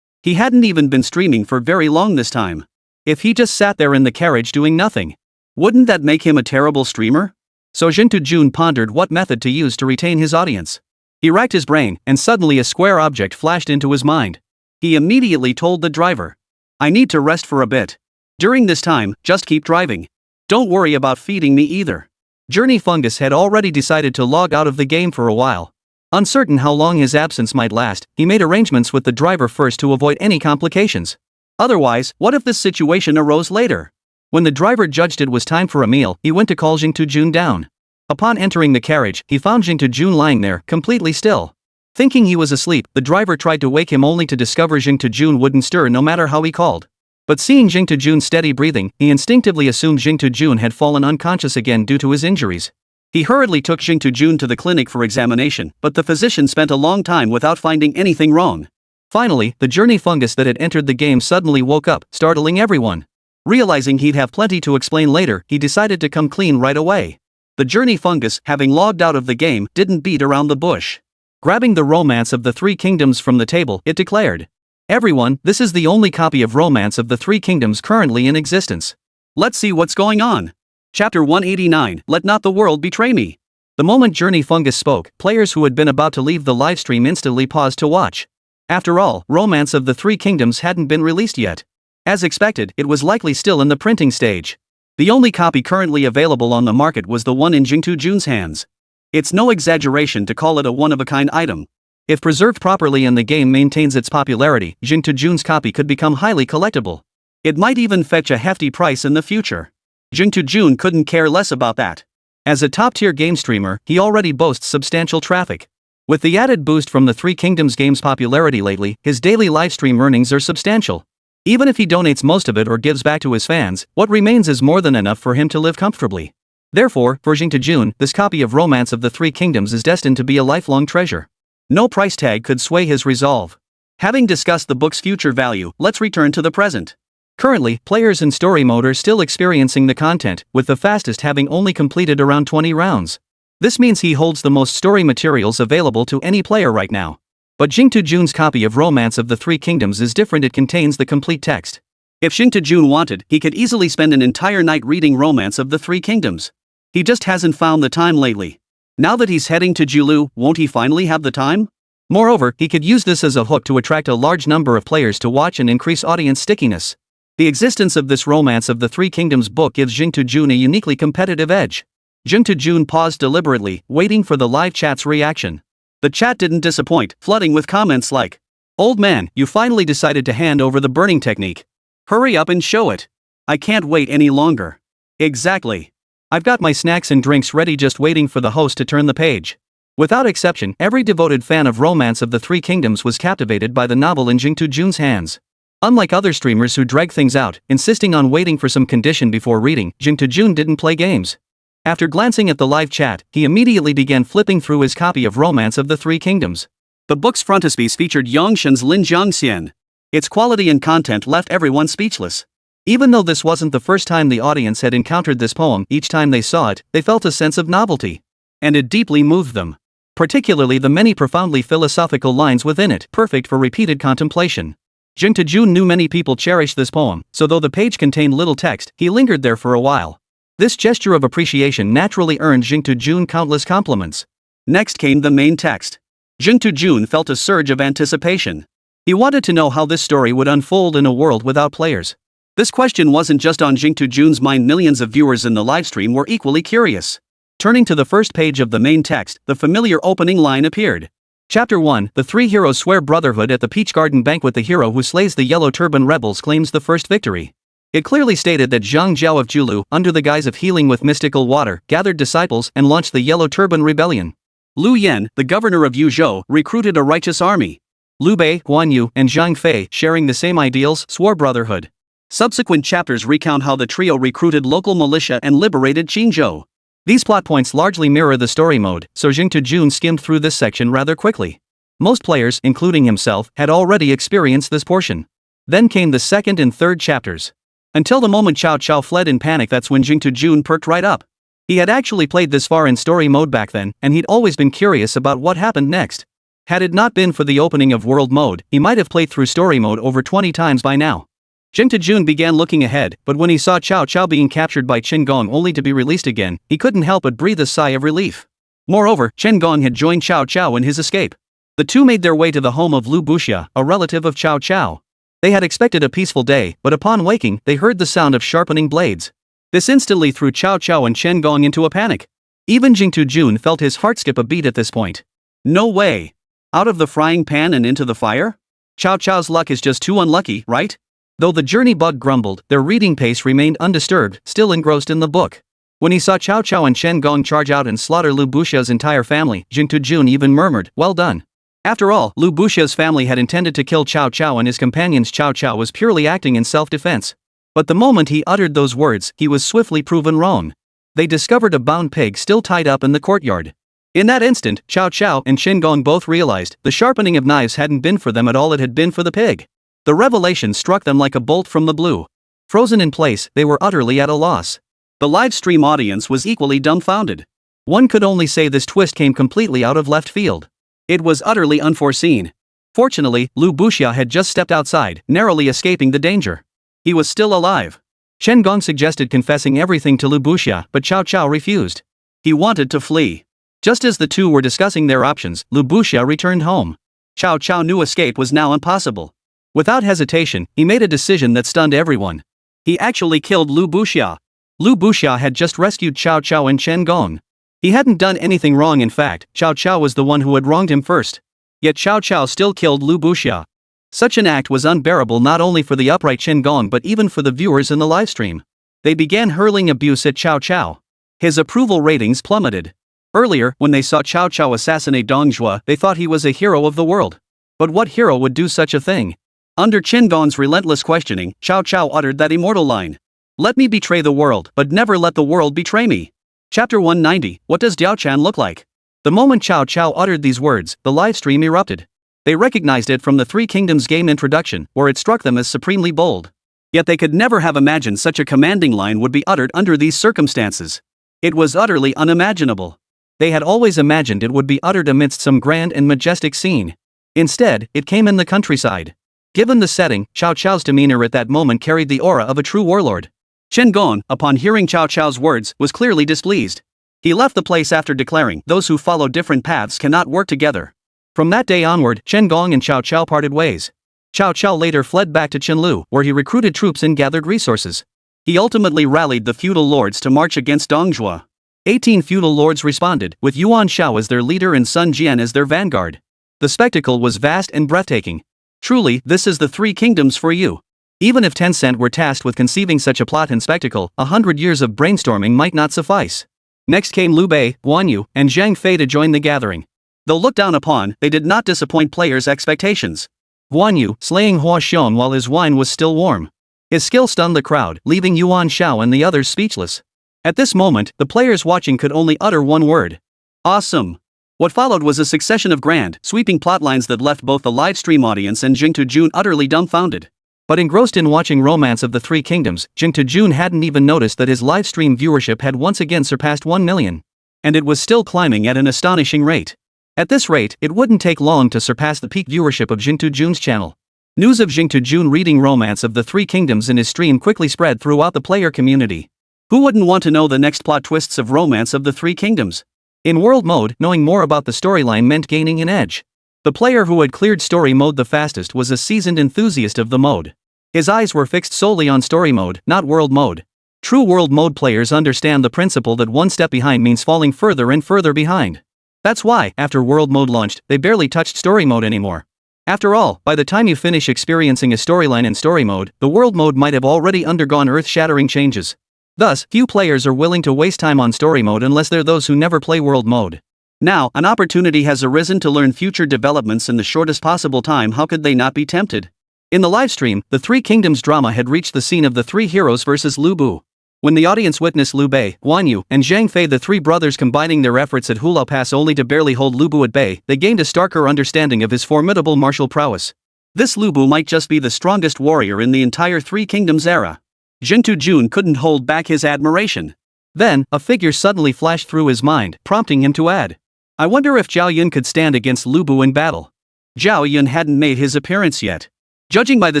He hadn't even been streaming for very long this time. If he just sat there in the carriage doing nothing, wouldn't that make him a terrible streamer? So Jin pondered what method to use to retain his audience. He racked his brain, and suddenly a square object flashed into his mind. He immediately told the driver, "I need to rest for a bit. During this time, just keep driving. Don't worry about feeding me either." Journey Fungus had already decided to log out of the game for a while. Uncertain how long his absence might last, he made arrangements with the driver first to avoid any complications. Otherwise, what if this situation arose later? When the driver judged it was time for a meal, he went to call Jin down. Upon entering the carriage, he found Jin lying there, completely still. Thinking he was asleep, the driver tried to wake him only to discover Jin wouldn't stir no matter how he called. But seeing Jun's steady breathing, he instinctively assumed Jun had fallen unconscious again due to his injuries. He hurriedly took Jun to the clinic for examination, but the physician spent a long time without finding anything wrong. Finally, the journey fungus that had entered the game suddenly woke up, startling everyone. Realizing he'd have plenty to explain later, he decided to come clean right away. The journey fungus, having logged out of the game, didn't beat around the bush. Grabbing the Romance of the Three Kingdoms from the table, it declared, "Everyone, this is the only copy of Romance of the Three Kingdoms currently in existence. Let's see what's going on." Chapter 189, Let Not the World Betray Me. The moment Journey Fungus spoke, players who had been about to leave the livestream instantly paused to watch. After all, Romance of the Three Kingdoms hadn't been released yet. As expected, it was likely still in the printing stage. The only copy currently available on the market was the one in Jun's hands. It's no exaggeration to call it a one-of-a-kind item. If preserved properly and the game maintains its popularity, Jun's copy could become highly collectible. It might even fetch a hefty price in the future. Jun couldn't care less about that. As a top-tier game streamer, he already boasts substantial traffic. With the added boost from the Three Kingdoms game's popularity lately, his daily livestream earnings are substantial. Even if he donates most of it or gives back to his fans, what remains is more than enough for him to live comfortably. Therefore, for Jun, this copy of Romance of the Three Kingdoms is destined to be a lifelong treasure. No price tag could sway his resolve. Having discussed the book's future value, let's return to the present. Currently, players in story mode are still experiencing the content, with the fastest having only completed around 20 rounds. This means he holds the most story materials available to any player right now. But Jun's copy of Romance of the Three Kingdoms is different. It contains the complete text. If Jun wanted, he could easily spend an entire night reading Romance of the Three Kingdoms. He just hasn't found the time lately. Now that he's heading to Jiulu, won't he finally have the time? Moreover, he could use this as a hook to attract a large number of players to watch and increase audience stickiness. The existence of this Romance of the Three Kingdoms book gives Jun a uniquely competitive edge. Jun paused deliberately, waiting for the live chat's reaction. The chat didn't disappoint, flooding with comments like, "Old man, you finally decided to hand over the burning technique. Hurry up and show it. I can't wait any longer." Exactly. "I've got my snacks and drinks ready, just waiting for the host to turn the page." Without exception, every devoted fan of Romance of the Three Kingdoms was captivated by the novel in Jun's hands. Unlike other streamers who drag things out, insisting on waiting for some condition before reading, Jun didn't play games. After glancing at the live chat, he immediately began flipping through his copy of Romance of the Three Kingdoms. The book's frontispiece featured Yang Xian's Linjiang Xian. Its quality and content left everyone speechless. Even though this wasn't the first time the audience had encountered this poem, each time they saw it, they felt a sense of novelty. And it deeply moved them. Particularly the many profoundly philosophical lines within it, perfect for repeated contemplation. Jun knew many people cherished this poem, so though the page contained little text, he lingered there for a while. This gesture of appreciation naturally earned Jun countless compliments. Next came the main text. Jun felt a surge of anticipation. He wanted to know how this story would unfold in a world without players. This question wasn't just on Jun's mind, millions of viewers in the livestream were equally curious. Turning to the first page of the main text, the familiar opening line appeared. Chapter 1, The Three Heroes Swear Brotherhood at the Peach Garden Banquet. The hero who slays the Yellow Turban Rebels claims the first victory. It clearly stated that Zhang Zhao of Jiulu, under the guise of healing with mystical water, gathered disciples and launched the Yellow Turban Rebellion. Lí Héng, the governor of Yuzhou, recruited a righteous army. Liu Bei, Guan Yu, and Zhang Fei, sharing the same ideals, swore brotherhood. Subsequent chapters recount how the trio recruited local militia and liberated Qingzhou. These plot points largely mirror the story mode, so Jing Jun skimmed through this section rather quickly. Most players, including himself, had already experienced this portion. Then came the second and third chapters. Until the moment Cao Cao fled in panic, that's when Jing Jun perked right up. He had actually played this far in story mode back then, and he'd always been curious about what happened next. Had it not been for the opening of world mode, he might have played through story mode over 20 times by now. Jing Jun began looking ahead, but when he saw Cao Cao being captured by Chen Gong only to be released again, he couldn't help but breathe a sigh of relief. Moreover, Chen Gong had joined Cao Cao in his escape. The two made their way to the home of Lu Buxia, a relative of Cao Cao. They had expected a peaceful day, but upon waking, they heard the sound of sharpening blades. This instantly threw Cao Cao and Chen Gong into a panic. Even Jing Jun felt his heart skip a beat at this point. No way! Out of the frying pan and into the fire? Cao Cao's luck is just too unlucky, right? Though the journey bug grumbled, their reading pace remained undisturbed, still engrossed in the book. When he saw Cao Cao and Chen Gong charge out and slaughter Lu Buxia's entire family, Jing Jun even murmured, "Well done." After all, Lu Buxia's family had intended to kill Cao Cao and his companions. Cao Cao was purely acting in self-defense. But the moment he uttered those words, he was swiftly proven wrong. They discovered a bound pig still tied up in the courtyard. In that instant, Cao Cao and Chen Gong both realized the sharpening of knives hadn't been for them at all, it had been for the pig. The revelation struck them like a bolt from the blue. Frozen in place, they were utterly at a loss. The live stream audience was equally dumbfounded. One could only say this twist came completely out of left field. It was utterly unforeseen. Fortunately, Lu Buxia had just stepped outside, narrowly escaping the danger. He was still alive. Chen Gong suggested confessing everything to Lu Buxia, but Cao Cao refused. He wanted to flee. Just as the two were discussing their options, Lu Buxia returned home. Cao Cao knew escape was now impossible. Without hesitation, he made a decision that stunned everyone. He actually killed Lu Buxia. Lu Buxia had just rescued Cao Cao and Chen Gong. He hadn't done anything wrong, in fact, Cao Cao was the one who had wronged him first. Yet Cao Cao still killed Lu Buxia. Such an act was unbearable not only for the upright Chen Gong but even for the viewers in the livestream. They began hurling abuse at Cao Cao. His approval ratings plummeted. Earlier, when they saw Cao Cao assassinate Dong Zhuo, they thought he was a hero of the world. But what hero would do such a thing? Under Chen Gong's relentless questioning, Cao Cao uttered that immortal line. "Let me betray the world, but never let the world betray me." Chapter 190, What does Diaochan look like? The moment Cao Cao uttered these words, the livestream erupted. They recognized it from the Three Kingdoms game introduction, where it struck them as supremely bold. Yet they could never have imagined such a commanding line would be uttered under these circumstances. It was utterly unimaginable. They had always imagined it would be uttered amidst some grand and majestic scene. Instead, it came in the countryside. Given the setting, Cao Cao's demeanor at that moment carried the aura of a true warlord. Chen Gong, upon hearing Cao Cao's words, was clearly displeased. He left the place after declaring, "Those who follow different paths cannot work together." From that day onward, Chen Gong and Cao Cao parted ways. Cao Cao later fled back to Qinlu, where he recruited troops and gathered resources. He ultimately rallied the feudal lords to march against Dong Zhuo. 18 feudal lords responded, with Yuan Shao as their leader and Sun Jian as their vanguard. The spectacle was vast and breathtaking. Truly, this is the Three Kingdoms for you. Even if Tencent were tasked with conceiving such a plot and spectacle, 100 years of brainstorming might not suffice. Next came Liu Bei, Guan Yu, and Zhang Fei to join the gathering. Though looked down upon, they did not disappoint players' expectations. Guan Yu, slaying Hua Xiong while his wine was still warm. His skill stunned the crowd, leaving Yuan Shao and the others speechless. At this moment, the players watching could only utter one word. Awesome. What followed was a succession of grand, sweeping plotlines that left both the livestream audience and Jing Jun utterly dumbfounded. But engrossed in watching Romance of the Three Kingdoms, Jing Jun hadn't even noticed that his livestream viewership had once again surpassed 1 million. And it was still climbing at an astonishing rate. At this rate, it wouldn't take long to surpass the peak viewership of Jing Jun's channel. News of Jing Jun reading Romance of the Three Kingdoms in his stream quickly spread throughout the player community. Who wouldn't want to know the next plot twists of Romance of the Three Kingdoms? In world mode, knowing more about the storyline meant gaining an edge. The player who had cleared story mode the fastest was a seasoned enthusiast of the mode. His eyes were fixed solely on story mode, not world mode. True world mode players understand the principle that one step behind means falling further and further behind. That's why, after world mode launched, they barely touched story mode anymore. After all, by the time you finish experiencing a storyline in story mode, the world mode might have already undergone earth-shattering changes. Thus, few players are willing to waste time on story mode unless they're those who never play world mode. Now, an opportunity has arisen to learn future developments in the shortest possible time. How could they not be tempted? In the livestream, the Three Kingdoms drama had reached the scene of the three heroes versus Lu Bu. When the audience witnessed Liu Bei, Guan Yu, and Zhang Fei, the three brothers combining their efforts at Hulao Pass only to barely hold Lu Bu at bay, they gained a starker understanding of his formidable martial prowess. This Lu Bu might just be the strongest warrior in the entire Three Kingdoms era. Jintu Jun couldn't hold back his admiration. Then, a figure suddenly flashed through his mind, prompting him to add, "I wonder if Zhao Yun could stand against Lu Bu in battle." Zhao Yun hadn't made his appearance yet. Judging by the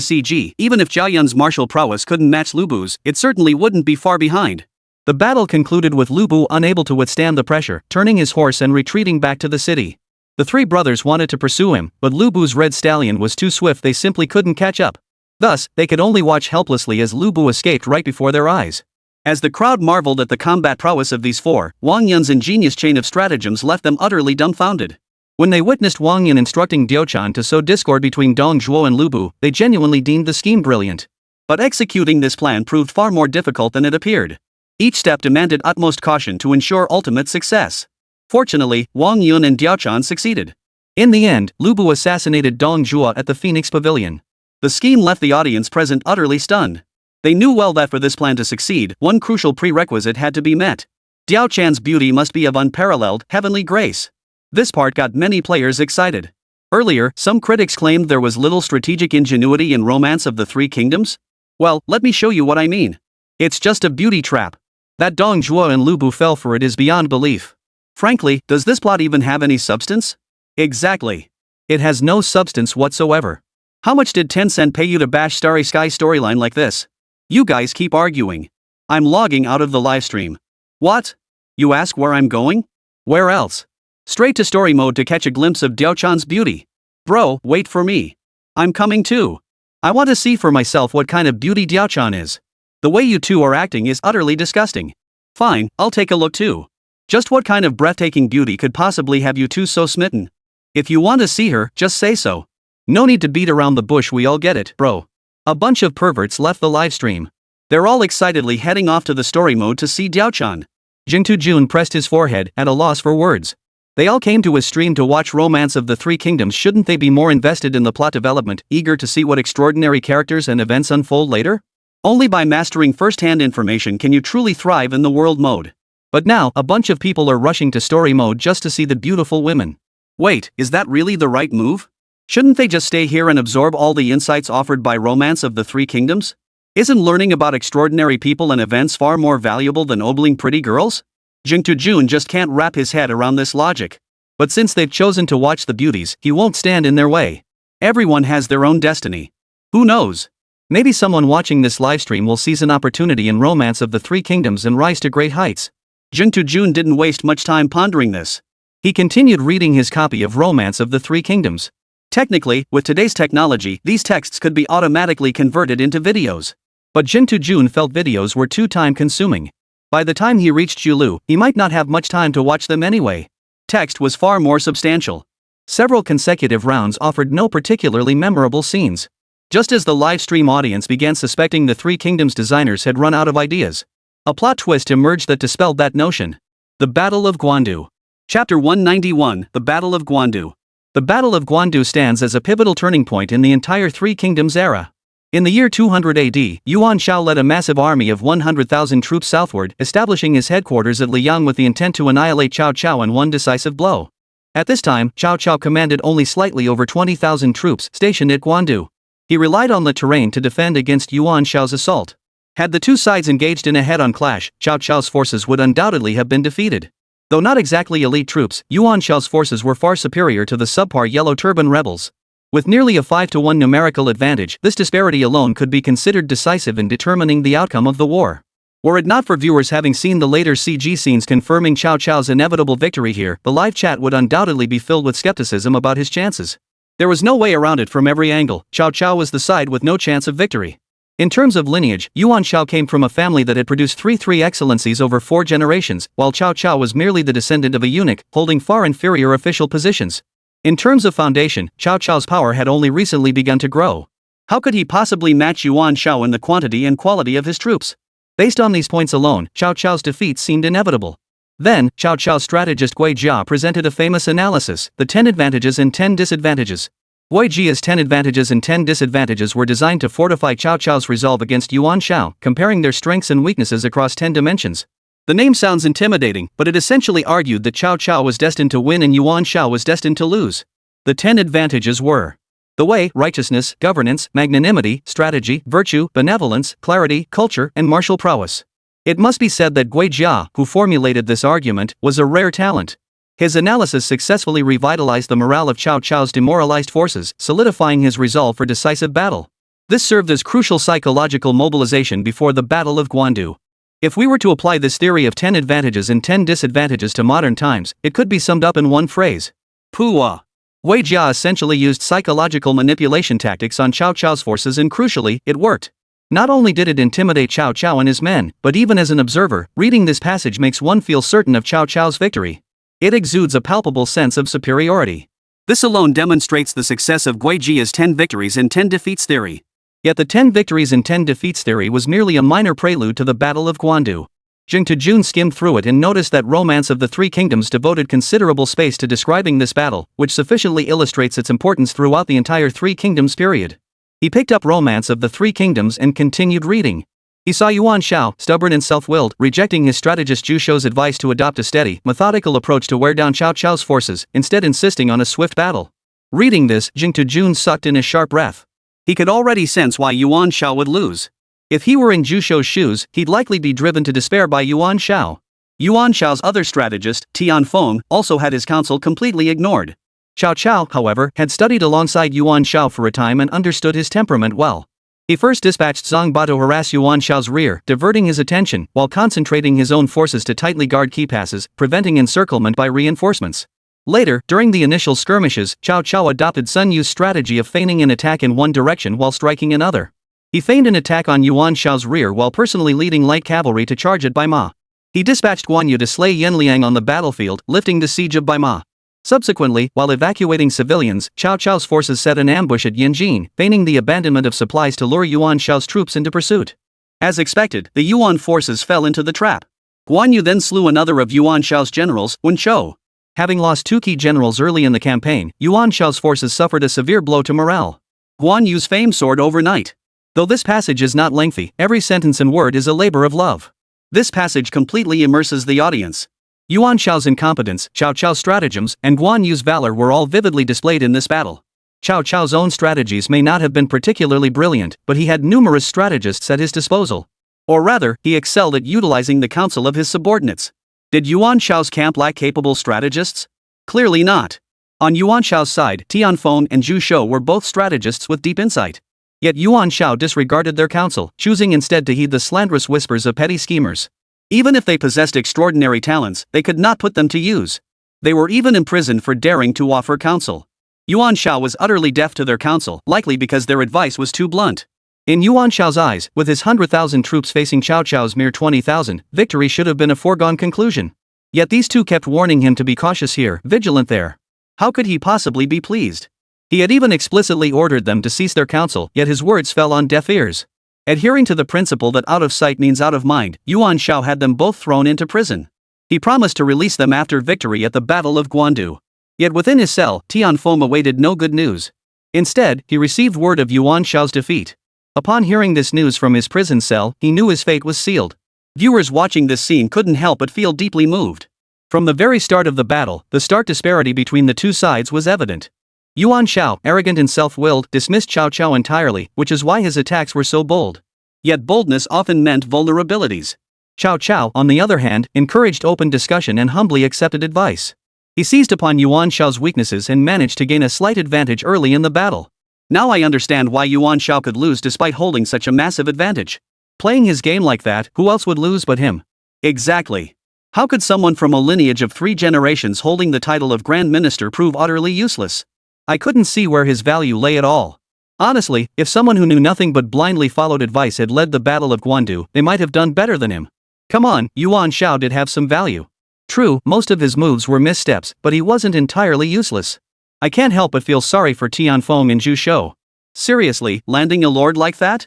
CG, even if Zhao Yun's martial prowess couldn't match Lu Bu's, it certainly wouldn't be far behind. The battle concluded with Lu Bu unable to withstand the pressure, turning his horse and retreating back to the city. The three brothers wanted to pursue him, but Lu Bu's red stallion was too swift, they simply couldn't catch up. Thus, they could only watch helplessly as Lu Bu escaped right before their eyes. As the crowd marveled at the combat prowess of these four, Wang Yun's ingenious chain of stratagems left them utterly dumbfounded. When they witnessed Wang Yun instructing Diochan to sow discord between Dong Zhuo and Lu Bu, they genuinely deemed the scheme brilliant. But executing this plan proved far more difficult than it appeared. Each step demanded utmost caution to ensure ultimate success. Fortunately, Wang Yun and Diochan succeeded. In the end, Lu Bu assassinated Dong Zhuo at the Phoenix Pavilion. The scheme left the audience present utterly stunned. They knew well that for this plan to succeed, one crucial prerequisite had to be met. Diao Chan's beauty must be of unparalleled, heavenly grace. This part got many players excited. Earlier, some critics claimed there was little strategic ingenuity in Romance of the Three Kingdoms. Well, let me show you what I mean. It's just a beauty trap. That Dong Zhuo and Lu Bu fell for it is beyond belief. Frankly, does this plot even have any substance? Exactly. It has no substance whatsoever. How much did Tencent pay you to bash Starry Sky storyline like this? You guys keep arguing. I'm logging out of the livestream. What? You ask where I'm going? Where else? Straight to story mode to catch a glimpse of Diochan's beauty. Bro, wait for me. I'm coming too. I want to see for myself what kind of beauty Diochan is. The way you two are acting is utterly disgusting. Fine, I'll take a look too. Just what kind of breathtaking beauty could possibly have you two so smitten? If you want to see her, just say so. No need to beat around the bush, we all get it, bro. A bunch of perverts left the livestream. They're all excitedly heading off to the story mode to see Diochan. Jintu Jun pressed his forehead, at a loss for words. They all came to his stream to watch Romance of the Three Kingdoms. Shouldn't they be more invested in the plot development, eager to see what extraordinary characters and events unfold later? Only by mastering first-hand information can you truly thrive in the world mode. But now, a bunch of people are rushing to story mode just to see the beautiful women. Wait, is that really the right move? Shouldn't they just stay here and absorb all the insights offered by Romance of the Three Kingdoms? Isn't learning about extraordinary people and events far more valuable than ogling pretty girls? Jintu Jun just can't wrap his head around this logic. But since they've chosen to watch the beauties, he won't stand in their way. Everyone has their own destiny. Who knows? Maybe someone watching this livestream will seize an opportunity in Romance of the Three Kingdoms and rise to great heights. Jintu Jun didn't waste much time pondering this. He continued reading his copy of Romance of the Three Kingdoms. Technically, with today's technology, these texts could be automatically converted into videos. But Jintu Jun felt videos were too time-consuming. By the time he reached Julu, he might not have much time to watch them anyway. Text was far more substantial. Several consecutive rounds offered no particularly memorable scenes. Just as the live stream audience began suspecting the Three Kingdoms designers had run out of ideas, a plot twist emerged that dispelled that notion. The Battle of Guandu. Chapter 191, The Battle of Guandu. The Battle of Guandu stands as a pivotal turning point in the entire Three Kingdoms era. In the year 200 AD, Yuan Shao led a massive army of 100,000 troops southward, establishing his headquarters at Lijiang with the intent to annihilate Cao Cao in one decisive blow. At this time, Cao Cao commanded only slightly over 20,000 troops stationed at Guandu. He relied on the terrain to defend against Yuan Shao's assault. Had the two sides engaged in a head-on clash, Cao Cao's forces would undoubtedly have been defeated. Though not exactly elite troops, Yuan Shao's forces were far superior to the subpar Yellow Turban rebels. With nearly a 5-to-1 numerical advantage, this disparity alone could be considered decisive in determining the outcome of the war. Were it not for viewers having seen the later CG scenes confirming Cao Cao's inevitable victory here, the live chat would undoubtedly be filled with skepticism about his chances. There was no way around it from every angle. Cao Cao was the side with no chance of victory. In terms of lineage, Yuan Shao came from a family that had produced three excellencies over 4 generations, while Cao Cao was merely the descendant of a eunuch, holding far inferior official positions. In terms of foundation, Cao Cao's power had only recently begun to grow. How could he possibly match Yuan Shao in the quantity and quality of his troops? Based on these points alone, Cao Cao's defeat seemed inevitable. Then, Cao Cao's strategist Gui Jia presented a famous analysis, the 10 advantages and 10 disadvantages. Gui Jia's 10 advantages and 10 disadvantages were designed to fortify Cao Cao's resolve against Yuan Shao, comparing their strengths and weaknesses across 10 dimensions. The name sounds intimidating, but it essentially argued that Cao Cao was destined to win and Yuan Shao was destined to lose. The 10 advantages were the way, righteousness, governance, magnanimity, strategy, virtue, benevolence, clarity, culture, and martial prowess. It must be said that Gui Jia, who formulated this argument, was a rare talent. His analysis successfully revitalized the morale of Cao Cao's demoralized forces, solidifying his resolve for decisive battle. This served as crucial psychological mobilization before the Battle of Guandu. If we were to apply this theory of 10 advantages and 10 disadvantages to modern times, it could be summed up in one phrase. Puwa. Gui Jia essentially used psychological manipulation tactics on Cao Cao's forces and crucially, it worked. Not only did it intimidate Cao Cao and his men, but even as an observer, reading this passage makes one feel certain of Cao Cao's victory. It exudes a palpable sense of superiority. This alone demonstrates the success of Gui Jia's 10 victories and 10 defeats theory. Yet the 10 victories and 10 defeats theory was merely a minor prelude to the Battle of Guandu. Jing Tejun skimmed through it and noticed that Romance of the Three Kingdoms devoted considerable space to describing this battle, which sufficiently illustrates its importance throughout the entire Three Kingdoms period. He picked up Romance of the Three Kingdoms and continued reading. He saw Yuan Shao, stubborn and self-willed, rejecting his strategist Zhu Shou's advice to adopt a steady, methodical approach to wear down Cao Cao's forces, instead insisting on a swift battle. Reading this, Jing Tejun sucked in a sharp breath. He could already sense why Yuan Shao would lose. If he were in Zhu Shou's shoes, he'd likely be driven to despair by Yuan Shao. Yuan Shao's other strategist, Tian Feng, also had his counsel completely ignored. Cao Cao, however, had studied alongside Yuan Shao for a time and understood his temperament well. He first dispatched Zhang Ba to harass Yuan Shao's rear, diverting his attention, while concentrating his own forces to tightly guard key passes, preventing encirclement by reinforcements. Later, during the initial skirmishes, Cao Cao adopted Sun Yu's strategy of feigning an attack in one direction while striking another. He feigned an attack on Yuan Shao's rear while personally leading light cavalry to charge it by Ma. He dispatched Guan Yu to slay Yan Liang on the battlefield, lifting the siege of Baima. Subsequently, while evacuating civilians, Cao Cao's forces set an ambush at Yanjin, feigning the abandonment of supplies to lure Yuan Shao's troops into pursuit. As expected, the Yuan forces fell into the trap. Guan Yu then slew another of Yuan Shao's generals, Wen Chou. Having lost 2 key generals early in the campaign, Yuan Shao's forces suffered a severe blow to morale. Guan Yu's fame soared overnight. Though this passage is not lengthy, every sentence and word is a labor of love. This passage completely immerses the audience. Yuan Shao's incompetence, Cao Cao's stratagems, and Guan Yu's valor were all vividly displayed in this battle. Cao Cao's own strategies may not have been particularly brilliant, but he had numerous strategists at his disposal. Or rather, he excelled at utilizing the counsel of his subordinates. Did Yuan Shao's camp lack capable strategists? Clearly not. On Yuan Shao's side, Tian Feng and Zhu Shou were both strategists with deep insight. Yet Yuan Shao disregarded their counsel, choosing instead to heed the slanderous whispers of petty schemers. Even if they possessed extraordinary talents, they could not put them to use. They were even imprisoned for daring to offer counsel. Yuan Shao was utterly deaf to their counsel, likely because their advice was too blunt. In Yuan Shao's eyes, with his 100,000 troops facing Cao Cao's mere 20,000, victory should have been a foregone conclusion. Yet these two kept warning him to be cautious here, vigilant there. How could he possibly be pleased? He had even explicitly ordered them to cease their counsel, yet his words fell on deaf ears. Adhering to the principle that out of sight means out of mind, Yuan Shao had them both thrown into prison. He promised to release them after victory at the Battle of Guandu. Yet within his cell, Tian Feng awaited no good news. Instead, he received word of Yuan Shao's defeat. Upon hearing this news from his prison cell, he knew his fate was sealed. Viewers watching this scene couldn't help but feel deeply moved. From the very start of the battle, the stark disparity between the two sides was evident. Yuan Shao, arrogant and self-willed, dismissed Cao Cao entirely, which is why his attacks were so bold. Yet boldness often meant vulnerabilities. Cao Cao, on the other hand, encouraged open discussion and humbly accepted advice. He seized upon Yuan Shao's weaknesses and managed to gain a slight advantage early in the battle. Now I understand why Yuan Shao could lose despite holding such a massive advantage. Playing his game like that, who else would lose but him? Exactly. How could someone from a lineage of 3 generations holding the title of Grand Minister prove utterly useless? I couldn't see where his value lay at all. Honestly, if someone who knew nothing but blindly followed advice had led the Battle of Guandu, they might have done better than him. Come on, Yuan Shao did have some value. True, most of his moves were missteps, but he wasn't entirely useless. I can't help but feel sorry for Tian Feng and Zhu Shou. Seriously, landing a lord like that?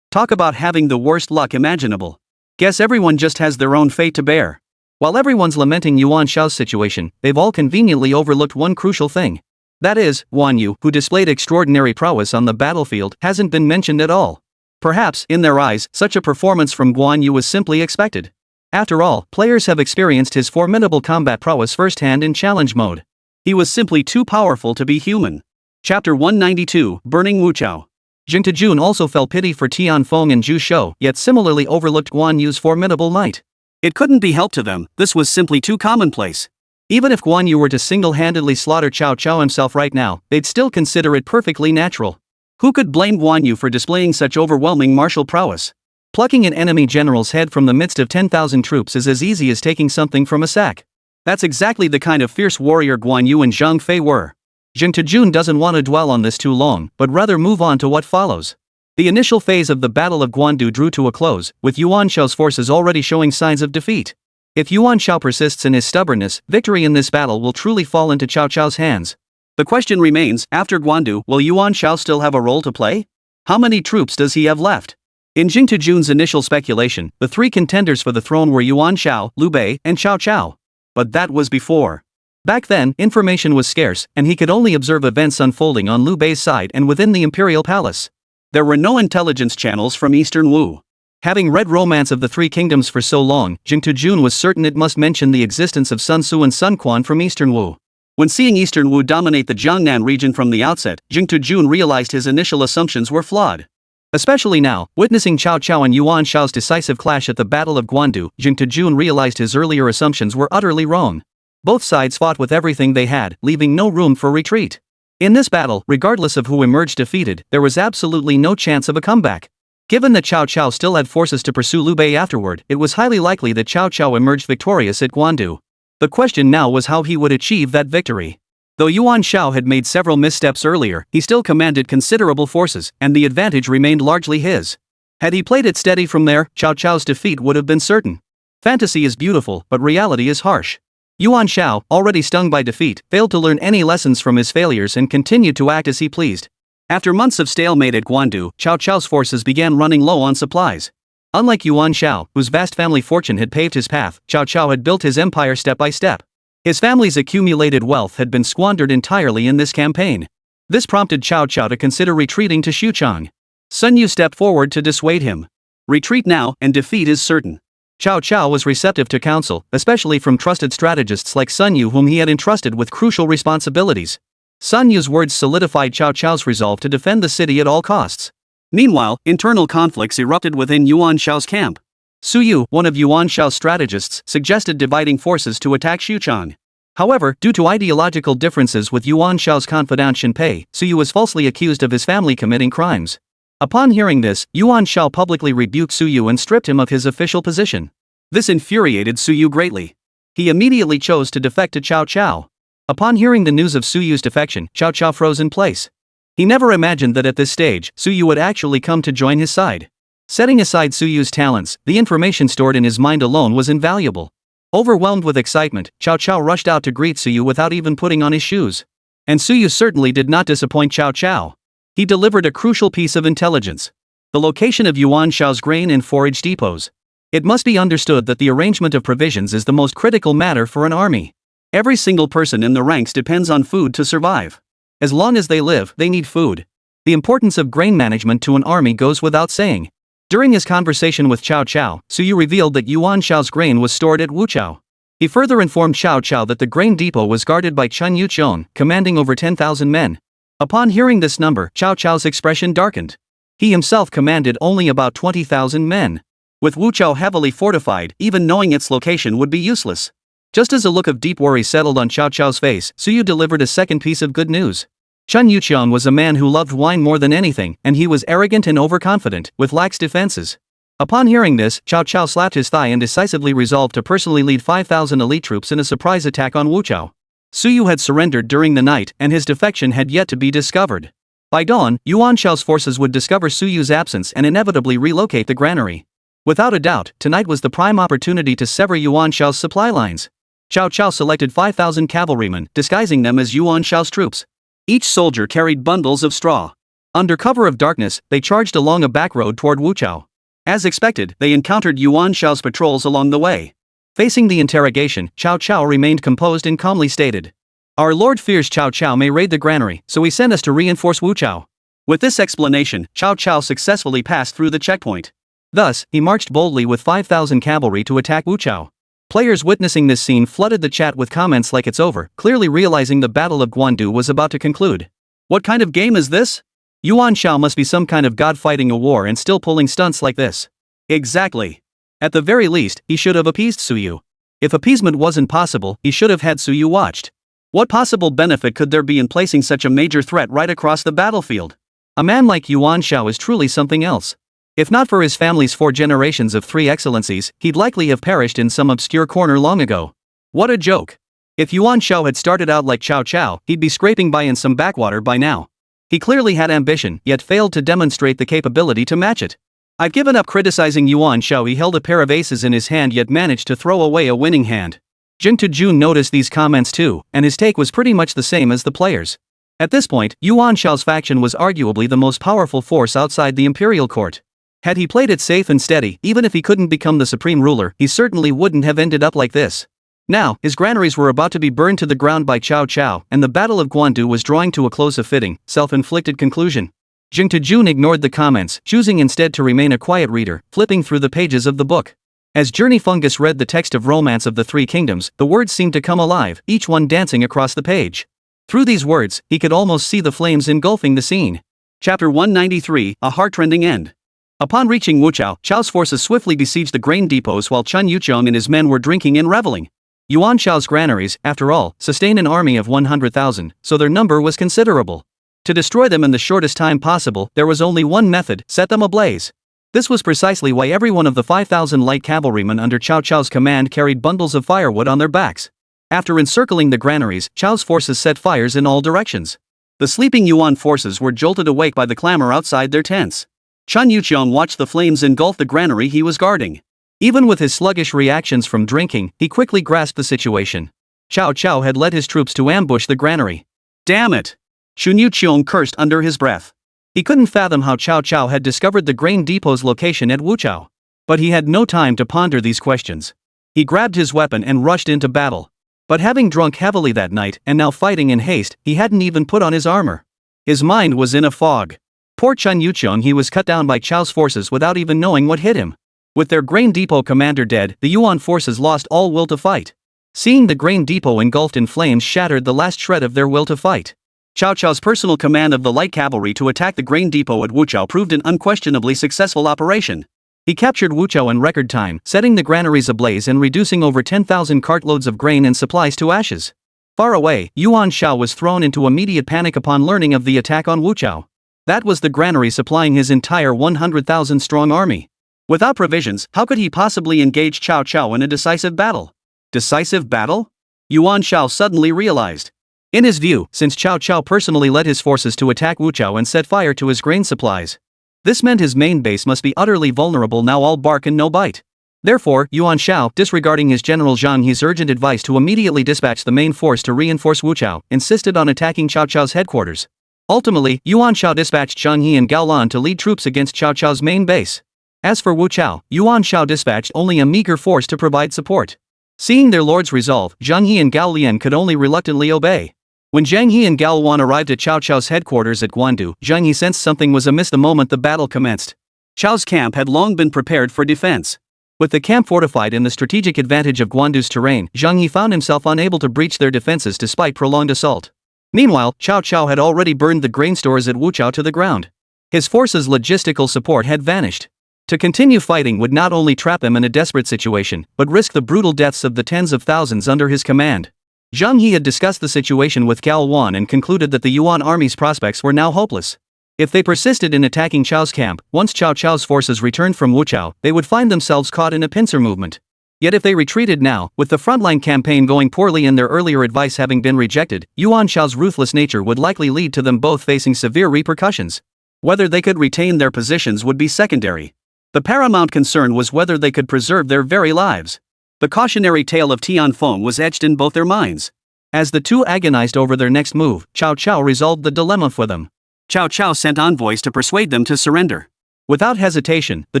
Talk about having the worst luck imaginable. Guess everyone just has their own fate to bear. While everyone's lamenting Yuan Shao's situation, they've all conveniently overlooked one crucial thing. That is, Guan Yu, who displayed extraordinary prowess on the battlefield, hasn't been mentioned at all. Perhaps, in their eyes, such a performance from Guan Yu was simply expected. After all, players have experienced his formidable combat prowess firsthand in challenge mode. He was simply too powerful to be human. Chapter 192, Burning Wuchao. Jing Tejun also felt pity for Tianfeng and Zhu Shou, yet similarly overlooked Guan Yu's formidable might. It couldn't be helped to them, this was simply too commonplace. Even if Guan Yu were to single-handedly slaughter Cao Cao himself right now, they'd still consider it perfectly natural. Who could blame Guan Yu for displaying such overwhelming martial prowess? Plucking an enemy general's head from the midst of 10,000 troops is as easy as taking something from a sack. That's exactly the kind of fierce warrior Guan Yu and Zhang Fei were. Jing Tejun doesn't want to dwell on this too long, but rather move on to what follows. The initial phase of the Battle of Guandu drew to a close, with Yuan Shao's forces already showing signs of defeat. If Yuan Shao persists in his stubbornness, victory in this battle will truly fall into Cao Cao's hands. The question remains, after Guandu, will Yuan Shao still have a role to play? How many troops does he have left? In Jing Tejun's initial speculation, the three contenders for the throne were Yuan Shao, Liu Bei, and Cao Cao. But that was before. Back then, information was scarce, and he could only observe events unfolding on Liu Bei's side and within the imperial palace. There were no intelligence channels from Eastern Wu. Having read Romance of the Three Kingdoms for so long, Jing Tejun was certain it must mention the existence of Sun Tzu and Sun Quan from Eastern Wu. When seeing Eastern Wu dominate the Jiangnan region from the outset, Jing Tejun realized his initial assumptions were flawed. Especially now, witnessing Cao Cao and Yuan Shao's decisive clash at the Battle of Guandu, Jing Tejun realized his earlier assumptions were utterly wrong. Both sides fought with everything they had, leaving no room for retreat. In this battle, regardless of who emerged defeated, there was absolutely no chance of a comeback. Given that Cao Cao still had forces to pursue Liu Bei afterward, it was highly likely that Cao Cao emerged victorious at Guandu. The question now was how he would achieve that victory. Though Yuan Shao had made several missteps earlier, he still commanded considerable forces, and the advantage remained largely his. Had he played it steady from there, Cao Cao's defeat would have been certain. Fantasy is beautiful, but reality is harsh. Yuan Shao, already stung by defeat, failed to learn any lessons from his failures and continued to act as he pleased. After months of stalemate at Guandu, Cao Cao's forces began running low on supplies. Unlike Yuan Shao, whose vast family fortune had paved his path, Cao Cao had built his empire step by step. His family's accumulated wealth had been squandered entirely in this campaign. This prompted Cao Cao to consider retreating to Xuchang. Sun Yu stepped forward to dissuade him. Retreat now, and defeat is certain. Cao Cao was receptive to counsel, especially from trusted strategists like Sun Yu, whom he had entrusted with crucial responsibilities. Sun Yu's words solidified Cao Cao's resolve to defend the city at all costs. Meanwhile, internal conflicts erupted within Yuan Shao's camp. Su Yu, one of Yuan Shao's strategists, suggested dividing forces to attack Xuchang. However, due to ideological differences with Yuan Shao's confidant Shen Pei, Su Yu was falsely accused of his family committing crimes. Upon hearing this, Yuan Shao publicly rebuked Su Yu and stripped him of his official position. This infuriated Su Yu greatly. He immediately chose to defect to Cao Cao. Upon hearing the news of Su Yu's defection, Cao Cao froze in place. He never imagined that at this stage, Su Yu would actually come to join his side. Setting aside Su Yu's talents, the information stored in his mind alone was invaluable. Overwhelmed with excitement, Cao Cao rushed out to greet Su Yu without even putting on his shoes. And Su Yu certainly did not disappoint Cao Cao. He delivered a crucial piece of intelligence: the location of Yuan Shao's grain and forage depots. It must be understood that the arrangement of provisions is the most critical matter for an army. Every single person in the ranks depends on food to survive. As long as they live, they need food. The importance of grain management to an army goes without saying. During his conversation with Cao Cao, Su Yu revealed that Yuan Shao's grain was stored at Wuchao. He further informed Cao Cao that the grain depot was guarded by Chen Yuchon, commanding over 10,000 men. Upon hearing this number, Cao Cao's expression darkened. He himself commanded only about 20,000 men. With Wuchao heavily fortified, even knowing its location would be useless. Just as a look of deep worry settled on Cao Cao's face, Su Yu delivered a second piece of good news. Chen Yuchon was a man who loved wine more than anything, and he was arrogant and overconfident, with lax defenses. Upon hearing this, Cao Cao slapped his thigh and decisively resolved to personally lead 5,000 elite troops in a surprise attack on Wuchao. Su Yu had surrendered during the night, and his defection had yet to be discovered. By dawn, Yuan Shao's forces would discover Su Yu's absence and inevitably relocate the granary. Without a doubt, tonight was the prime opportunity to sever Yuan Shao's supply lines. Cao Cao selected 5,000 cavalrymen, disguising them as Yuan Shao's troops. Each soldier carried bundles of straw. Under cover of darkness, they charged along a back road toward Wuchao. As expected, they encountered Yuan Shao's patrols along the way. Facing the interrogation, Cao Cao remained composed and calmly stated, Our lord fears Cao Cao may raid the granary, so he sent us to reinforce Wu Chao. With this explanation, Cao Cao successfully passed through the checkpoint. Thus, he marched boldly with 5,000 cavalry to attack Wu Chao. Players witnessing this scene flooded the chat with comments like it's over, clearly realizing the Battle of Guandu was about to conclude. What kind of game is this? Yuan Shao must be some kind of god fighting a war and still pulling stunts like this. Exactly. At the very least, he should have appeased Suyu. If appeasement wasn't possible, he should have had Suyu watched. What possible benefit could there be in placing such a major threat right across the battlefield? A man like Yuan Shao is truly something else. If not for his family's 4 generations of 3 excellencies, he'd likely have perished in some obscure corner long ago. What a joke. If Yuan Shao had started out like Cao Cao, he'd be scraping by in some backwater by now. He clearly had ambition, yet failed to demonstrate the capability to match it. I've given up criticizing Yuan Shao. He held a pair of aces in his hand yet managed to throw away a winning hand. Jing Tujun noticed these comments too, and his take was pretty much the same as the players. At this point, Yuan Shao's faction was arguably the most powerful force outside the imperial court. Had he played it safe and steady, even if he couldn't become the supreme ruler, he certainly wouldn't have ended up like this. Now, his granaries were about to be burned to the ground by Cao Cao, and the Battle of Guandu was drawing to a close, a fitting, self-inflicted conclusion. Jing Tujun ignored the comments, choosing instead to remain a quiet reader, flipping through the pages of the book. As Journey Fungus read the text of Romance of the Three Kingdoms, the words seemed to come alive, each one dancing across the page. Through these words, he could almost see the flames engulfing the scene. Chapter 193, A Heart-Rending End. Upon reaching Wuchao, Chao's forces swiftly besieged the grain depots while Chun Yuqiong and his men were drinking and reveling. Yuan Shao's granaries, after all, sustained an army of 100,000, so their number was considerable. To destroy them in the shortest time possible, there was only one method: set them ablaze. This was precisely why every one of the 5,000 light cavalrymen under Cao Cao's command carried bundles of firewood on their backs. After encircling the granaries, Chao's forces set fires in all directions. The sleeping Yuan forces were jolted awake by the clamor outside their tents. Chun Yuqiong watched the flames engulf the granary he was guarding. Even with his sluggish reactions from drinking, he quickly grasped the situation. Cao Cao had led his troops to ambush the granary. Damn it! Chun Yuqiong cursed under his breath. He couldn't fathom how Cao Cao had discovered the grain depot's location at Wuchao. But he had no time to ponder these questions. He grabbed his weapon and rushed into battle. But having drunk heavily that night and now fighting in haste, he hadn't even put on his armor. His mind was in a fog. Poor Chun Yuqiong, he was cut down by Chao's forces without even knowing what hit him. With their grain depot commander dead, the Yuan forces lost all will to fight. Seeing the grain depot engulfed in flames shattered the last shred of their will to fight. Cao Cao's personal command of the light cavalry to attack the grain depot at Wuchao proved an unquestionably successful operation. He captured Wuchao in record time, setting the granaries ablaze and reducing over 10,000 cartloads of grain and supplies to ashes. Far away, Yuan Shao was thrown into immediate panic upon learning of the attack on Wuchao. That was the granary supplying his entire 100,000-strong army. Without provisions, how could he possibly engage Cao Cao in a decisive battle? Decisive battle? Yuan Shao suddenly realized. In his view, since Cao Cao personally led his forces to attack Wuchao and set fire to his grain supplies, this meant his main base must be utterly vulnerable, now all bark and no bite. Therefore, Yuan Shao, disregarding his general Zhang He's urgent advice to immediately dispatch the main force to reinforce Wuchao, insisted on attacking Cao Cao's headquarters. Ultimately, Yuan Shao dispatched Zhang He and Gao Lan to lead troops against Cao Cao's main base. As for Wuchao, Yuan Shao dispatched only a meager force to provide support. Seeing their lord's resolve, Zhang He and Gao Lian could only reluctantly obey. When Zhang He and Gao Wan arrived at Cao Cao's headquarters at Guandu, Zhang He sensed something was amiss the moment the battle commenced. Chao's camp had long been prepared for defense. With the camp fortified in the strategic advantage of Guandu's terrain, Zhang He found himself unable to breach their defenses despite prolonged assault. Meanwhile, Cao Cao had already burned the grain stores at Wuchao to the ground. His force's logistical support had vanished. To continue fighting would not only trap him in a desperate situation, but risk the brutal deaths of the tens of thousands under his command. Zhang He had discussed the situation with Gao Wan and concluded that the Yuan army's prospects were now hopeless. If they persisted in attacking Chao's camp, once Cao Cao's forces returned from Wuchao, they would find themselves caught in a pincer movement. Yet if they retreated now, with the frontline campaign going poorly and their earlier advice having been rejected, Yuan Shao's ruthless nature would likely lead to them both facing severe repercussions. Whether they could retain their positions would be secondary. The paramount concern was whether they could preserve their very lives. The cautionary tale of Tianfeng was etched in both their minds. As the two agonized over their next move, Cao Cao resolved the dilemma for them. Cao Cao sent envoys to persuade them to surrender. Without hesitation, the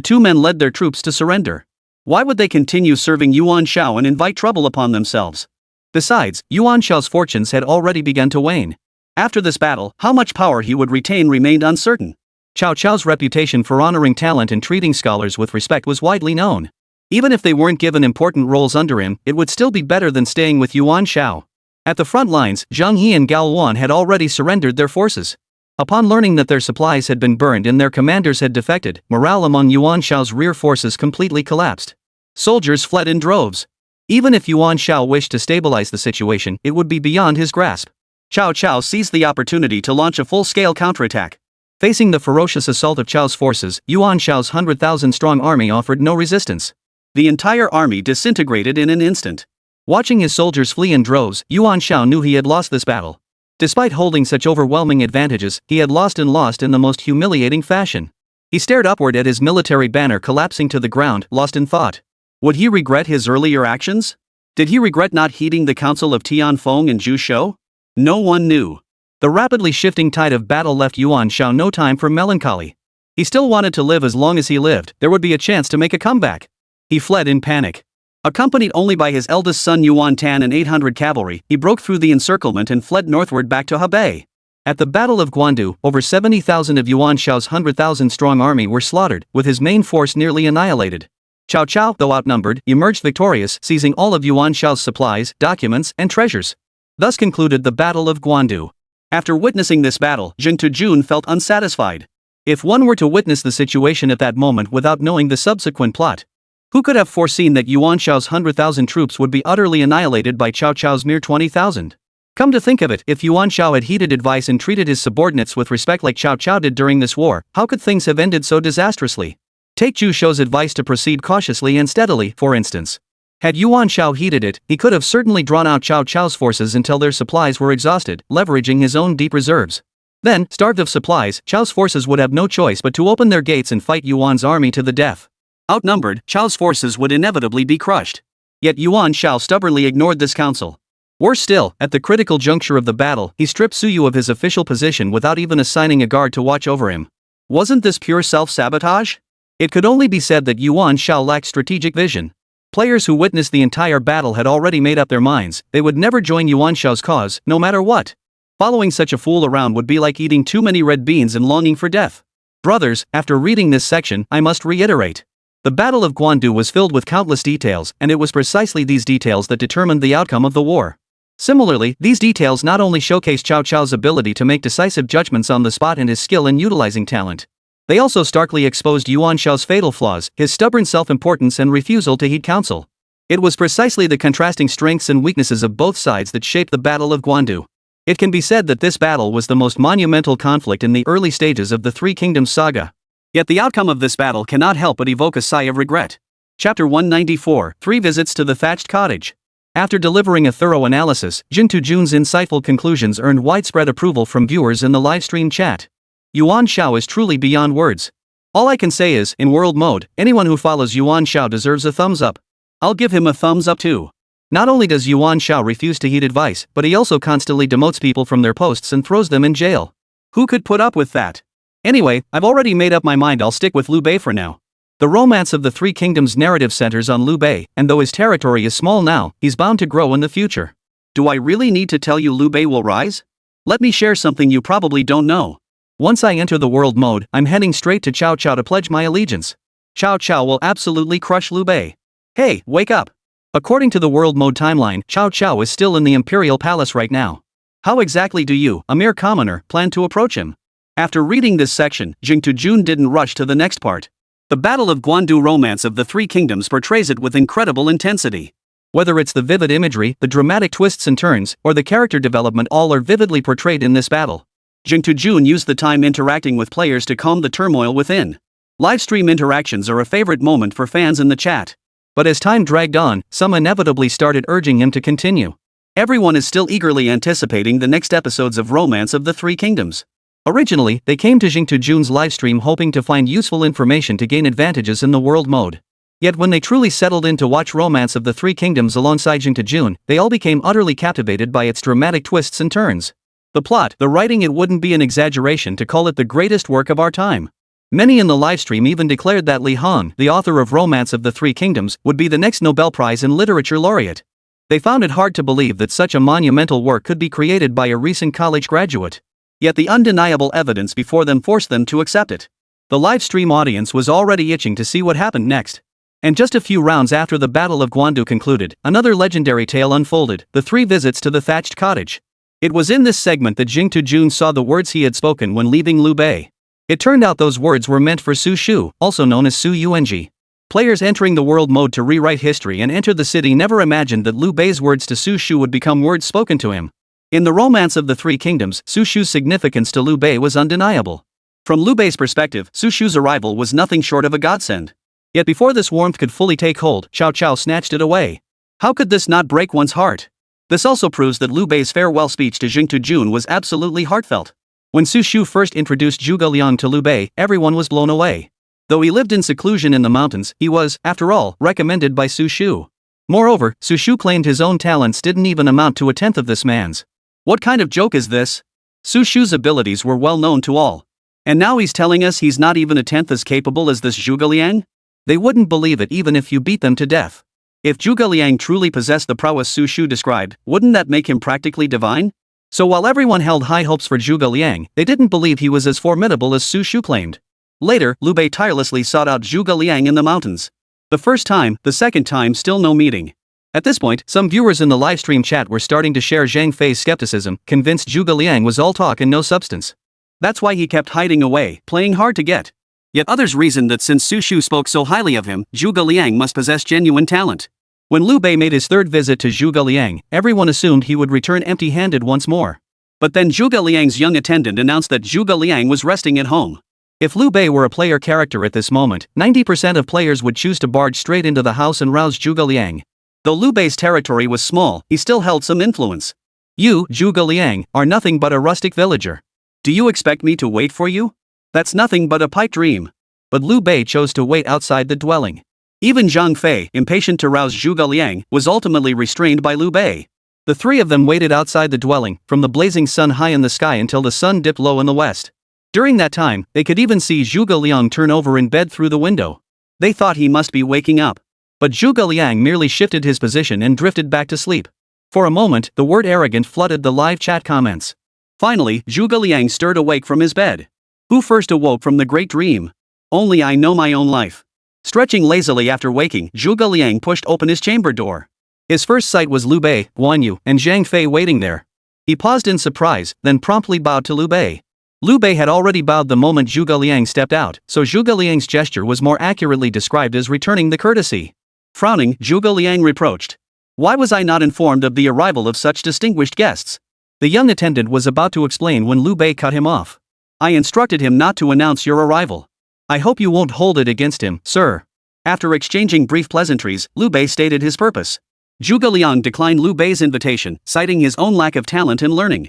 two men led their troops to surrender. Why would they continue serving Yuan Shao and invite trouble upon themselves? Besides, Yuan Shao's fortunes had already begun to wane. After this battle, how much power he would retain remained uncertain. Cao Cao's reputation for honoring talent and treating scholars with respect was widely known. Even if they weren't given important roles under him, it would still be better than staying with Yuan Shao. At the front lines, Zhang He and Gao Wan had already surrendered their forces. Upon learning that their supplies had been burned and their commanders had defected, morale among Yuan Shao's rear forces completely collapsed. Soldiers fled in droves. Even if Yuan Shao wished to stabilize the situation, it would be beyond his grasp. Cao Cao seized the opportunity to launch a full-scale counterattack. Facing the ferocious assault of Chao's forces, Yuan Shao's 100,000-strong army offered no resistance. The entire army disintegrated in an instant. Watching his soldiers flee in droves, Yuan Shao knew he had lost this battle. Despite holding such overwhelming advantages, he had lost in the most humiliating fashion. He stared upward at his military banner collapsing to the ground, lost in thought. Would he regret his earlier actions? Did he regret not heeding the counsel of Tianfeng and Zhu Shou? No one knew. The rapidly shifting tide of battle left Yuan Shao no time for melancholy. He still wanted to live as long as he lived. There would be a chance to make a comeback. He fled in panic. Accompanied only by his eldest son Yuan Tan and 800 cavalry, he broke through the encirclement and fled northward back to Hebei. At the Battle of Guandu, over 70,000 of Yuan Shao's 100,000-strong army were slaughtered, with his main force nearly annihilated. Cao Cao, though outnumbered, emerged victorious, seizing all of Yuan Shao's supplies, documents, and treasures. Thus concluded the Battle of Guandu. After witnessing this battle, Zheng Tujun felt unsatisfied. If one were to witness the situation at that moment without knowing the subsequent plot, who could have foreseen that Yuan Shao's 100,000 troops would be utterly annihilated by Cao Cao's mere 20,000? Come to think of it, if Yuan Shao had heeded advice and treated his subordinates with respect like Cao Cao did during this war, how could things have ended so disastrously? Take Zhu Shou's advice to proceed cautiously and steadily, for instance. Had Yuan Shao heeded it, he could have certainly drawn out Cao Cao's forces until their supplies were exhausted, leveraging his own deep reserves. Then, starved of supplies, Chao's forces would have no choice but to open their gates and fight Yuan's army to the death. Outnumbered, Chao's forces would inevitably be crushed. Yet Yuan Shao stubbornly ignored this counsel. Worse still, at the critical juncture of the battle, he stripped Suyu of his official position without even assigning a guard to watch over him. Wasn't this pure self-sabotage? It could only be said that Yuan Shao lacked strategic vision. Players who witnessed the entire battle had already made up their minds, they would never join Yuan Shao's cause, no matter what. Following such a fool around would be like eating too many red beans and longing for death. Brothers, after reading this section, I must reiterate. The Battle of Guandu was filled with countless details, and it was precisely these details that determined the outcome of the war. Similarly, these details not only showcase Cao Cao's ability to make decisive judgments on the spot and his skill in utilizing talent. They also starkly exposed Yuan Shao's fatal flaws, his stubborn self-importance and refusal to heed counsel. It was precisely the contrasting strengths and weaknesses of both sides that shaped the Battle of Guandu. It can be said that this battle was the most monumental conflict in the early stages of the Three Kingdoms saga. Yet the outcome of this battle cannot help but evoke a sigh of regret. Chapter 194, 3 Visits to the Thatched Cottage. After delivering a thorough analysis, Zheng Tujun's insightful conclusions earned widespread approval from viewers in the livestream chat. Yuan Shao is truly beyond words. All I can say is, in world mode, anyone who follows Yuan Shao deserves a thumbs up. I'll give him a thumbs up too. Not only does Yuan Shao refuse to heed advice, but he also constantly demotes people from their posts and throws them in jail. Who could put up with that? Anyway, I've already made up my mind, I'll stick with Liu Bei for now. The romance of the Three Kingdoms narrative centers on Liu Bei, and though his territory is small now, he's bound to grow in the future. Do I really need to tell you Liu Bei will rise? Let me share something you probably don't know. Once I enter the world mode, I'm heading straight to Cao Cao to pledge my allegiance. Cao Cao will absolutely crush Liu Bei. Hey, wake up! According to the world mode timeline, Cao Cao is still in the Imperial Palace right now. How exactly do you, a mere commoner, plan to approach him? After reading this section, Zheng Tujun didn't rush to the next part. The Battle of Guandu romance of the Three Kingdoms portrays it with incredible intensity. Whether it's the vivid imagery, the dramatic twists and turns, or the character development, all are vividly portrayed in this battle. Zheng Tujun used the time interacting with players to calm the turmoil within. Livestream interactions are a favorite moment for fans in the chat. But as time dragged on, some inevitably started urging him to continue. Everyone is still eagerly anticipating the next episodes of Romance of the Three Kingdoms. Originally, they came to Zheng Tujun's livestream hoping to find useful information to gain advantages in the world mode. Yet when they truly settled in to watch Romance of the Three Kingdoms alongside Zheng Tujun, they all became utterly captivated by its dramatic twists and turns. The plot, the writing, it wouldn't be an exaggeration to call it the greatest work of our time. Many in the livestream even declared that Lí Héng, the author of Romance of the Three Kingdoms, would be the next Nobel Prize in Literature laureate. They found it hard to believe that such a monumental work could be created by a recent college graduate. Yet the undeniable evidence before them forced them to accept it. The live stream audience was already itching to see what happened next. And just a few rounds after the Battle of Guandu concluded, another legendary tale unfolded, the 3 visits to the thatched cottage. It was in this segment that Jing Tujun saw the words he had spoken when leaving Liu Bei. It turned out those words were meant for Su Shu, also known as Su Yuanji. Players entering the world mode to rewrite history and enter the city never imagined that Liu Bei's words to Su Shu would become words spoken to him. In the romance of the 3 kingdoms, Su Shu's significance to Liu Bei was undeniable. From Liu Bei's perspective, Su Shu's arrival was nothing short of a godsend. Yet before this warmth could fully take hold, Cao Cao snatched it away. How could this not break one's heart? This also proves that Liu Bei's farewell speech to Jing Tujun was absolutely heartfelt. When Su Shu first introduced Zhuge Liang to Liu Bei, everyone was blown away. Though he lived in seclusion in the mountains, he was, after all, recommended by Su Shu. Moreover, Su Shu claimed his own talents didn't even amount to a tenth of this man's. What kind of joke is this? Su Shu's abilities were well known to all. And now he's telling us he's not even a tenth as capable as this Zhuge Liang? They wouldn't believe it even if you beat them to death. If Zhuge Liang truly possessed the prowess Su Shu described, wouldn't that make him practically divine? So while everyone held high hopes for Zhuge Liang, they didn't believe he was as formidable as Su Shu claimed. Later, Liu Bei tirelessly sought out Zhuge Liang in the mountains. The first time, the second time, still no meeting. At this point, some viewers in the livestream chat were starting to share Zhang Fei's skepticism, convinced Zhuge Liang was all talk and no substance. That's why he kept hiding away, playing hard to get. Yet others reasoned that since Su Shu spoke so highly of him, Zhuge Liang must possess genuine talent. When Liu Bei made his 3rd visit to Zhuge Liang, everyone assumed he would return empty-handed once more. But then Zhuge Liang's young attendant announced that Zhuge Liang was resting at home. If Liu Bei were a player character at this moment, 90% of players would choose to barge straight into the house and rouse Zhuge Liang. Though Liu Bei's territory was small, he still held some influence. You, Zhuge Liang, are nothing but a rustic villager. Do you expect me to wait for you? That's nothing but a pipe dream. But Liu Bei chose to wait outside the dwelling. Even Zhang Fei, impatient to rouse Zhuge Liang, was ultimately restrained by Liu Bei. The 3 of them waited outside the dwelling, from the blazing sun high in the sky until the sun dipped low in the west. During that time, they could even see Zhuge Liang turn over in bed through the window. They thought he must be waking up. But Zhuge Liang merely shifted his position and drifted back to sleep. For a moment, the word arrogant flooded the live chat comments. Finally, Zhuge Liang stirred awake from his bed. Who first awoke from the great dream? Only I know my own life. Stretching lazily after waking, Zhuge Liang pushed open his chamber door. His first sight was Liu Bei, Guan Yu, and Zhang Fei waiting there. He paused in surprise, then promptly bowed to Liu Bei. Liu Bei had already bowed the moment Zhuge Liang stepped out, so Zhuge Liang's gesture was more accurately described as returning the courtesy. Frowning, Zhuge Liang reproached. Why was I not informed of the arrival of such distinguished guests? The young attendant was about to explain when Liu Bei cut him off. I instructed him not to announce your arrival. I hope you won't hold it against him, sir. After exchanging brief pleasantries, Liu Bei stated his purpose. Zhuge Liang declined Liu Bei's invitation, citing his own lack of talent and learning.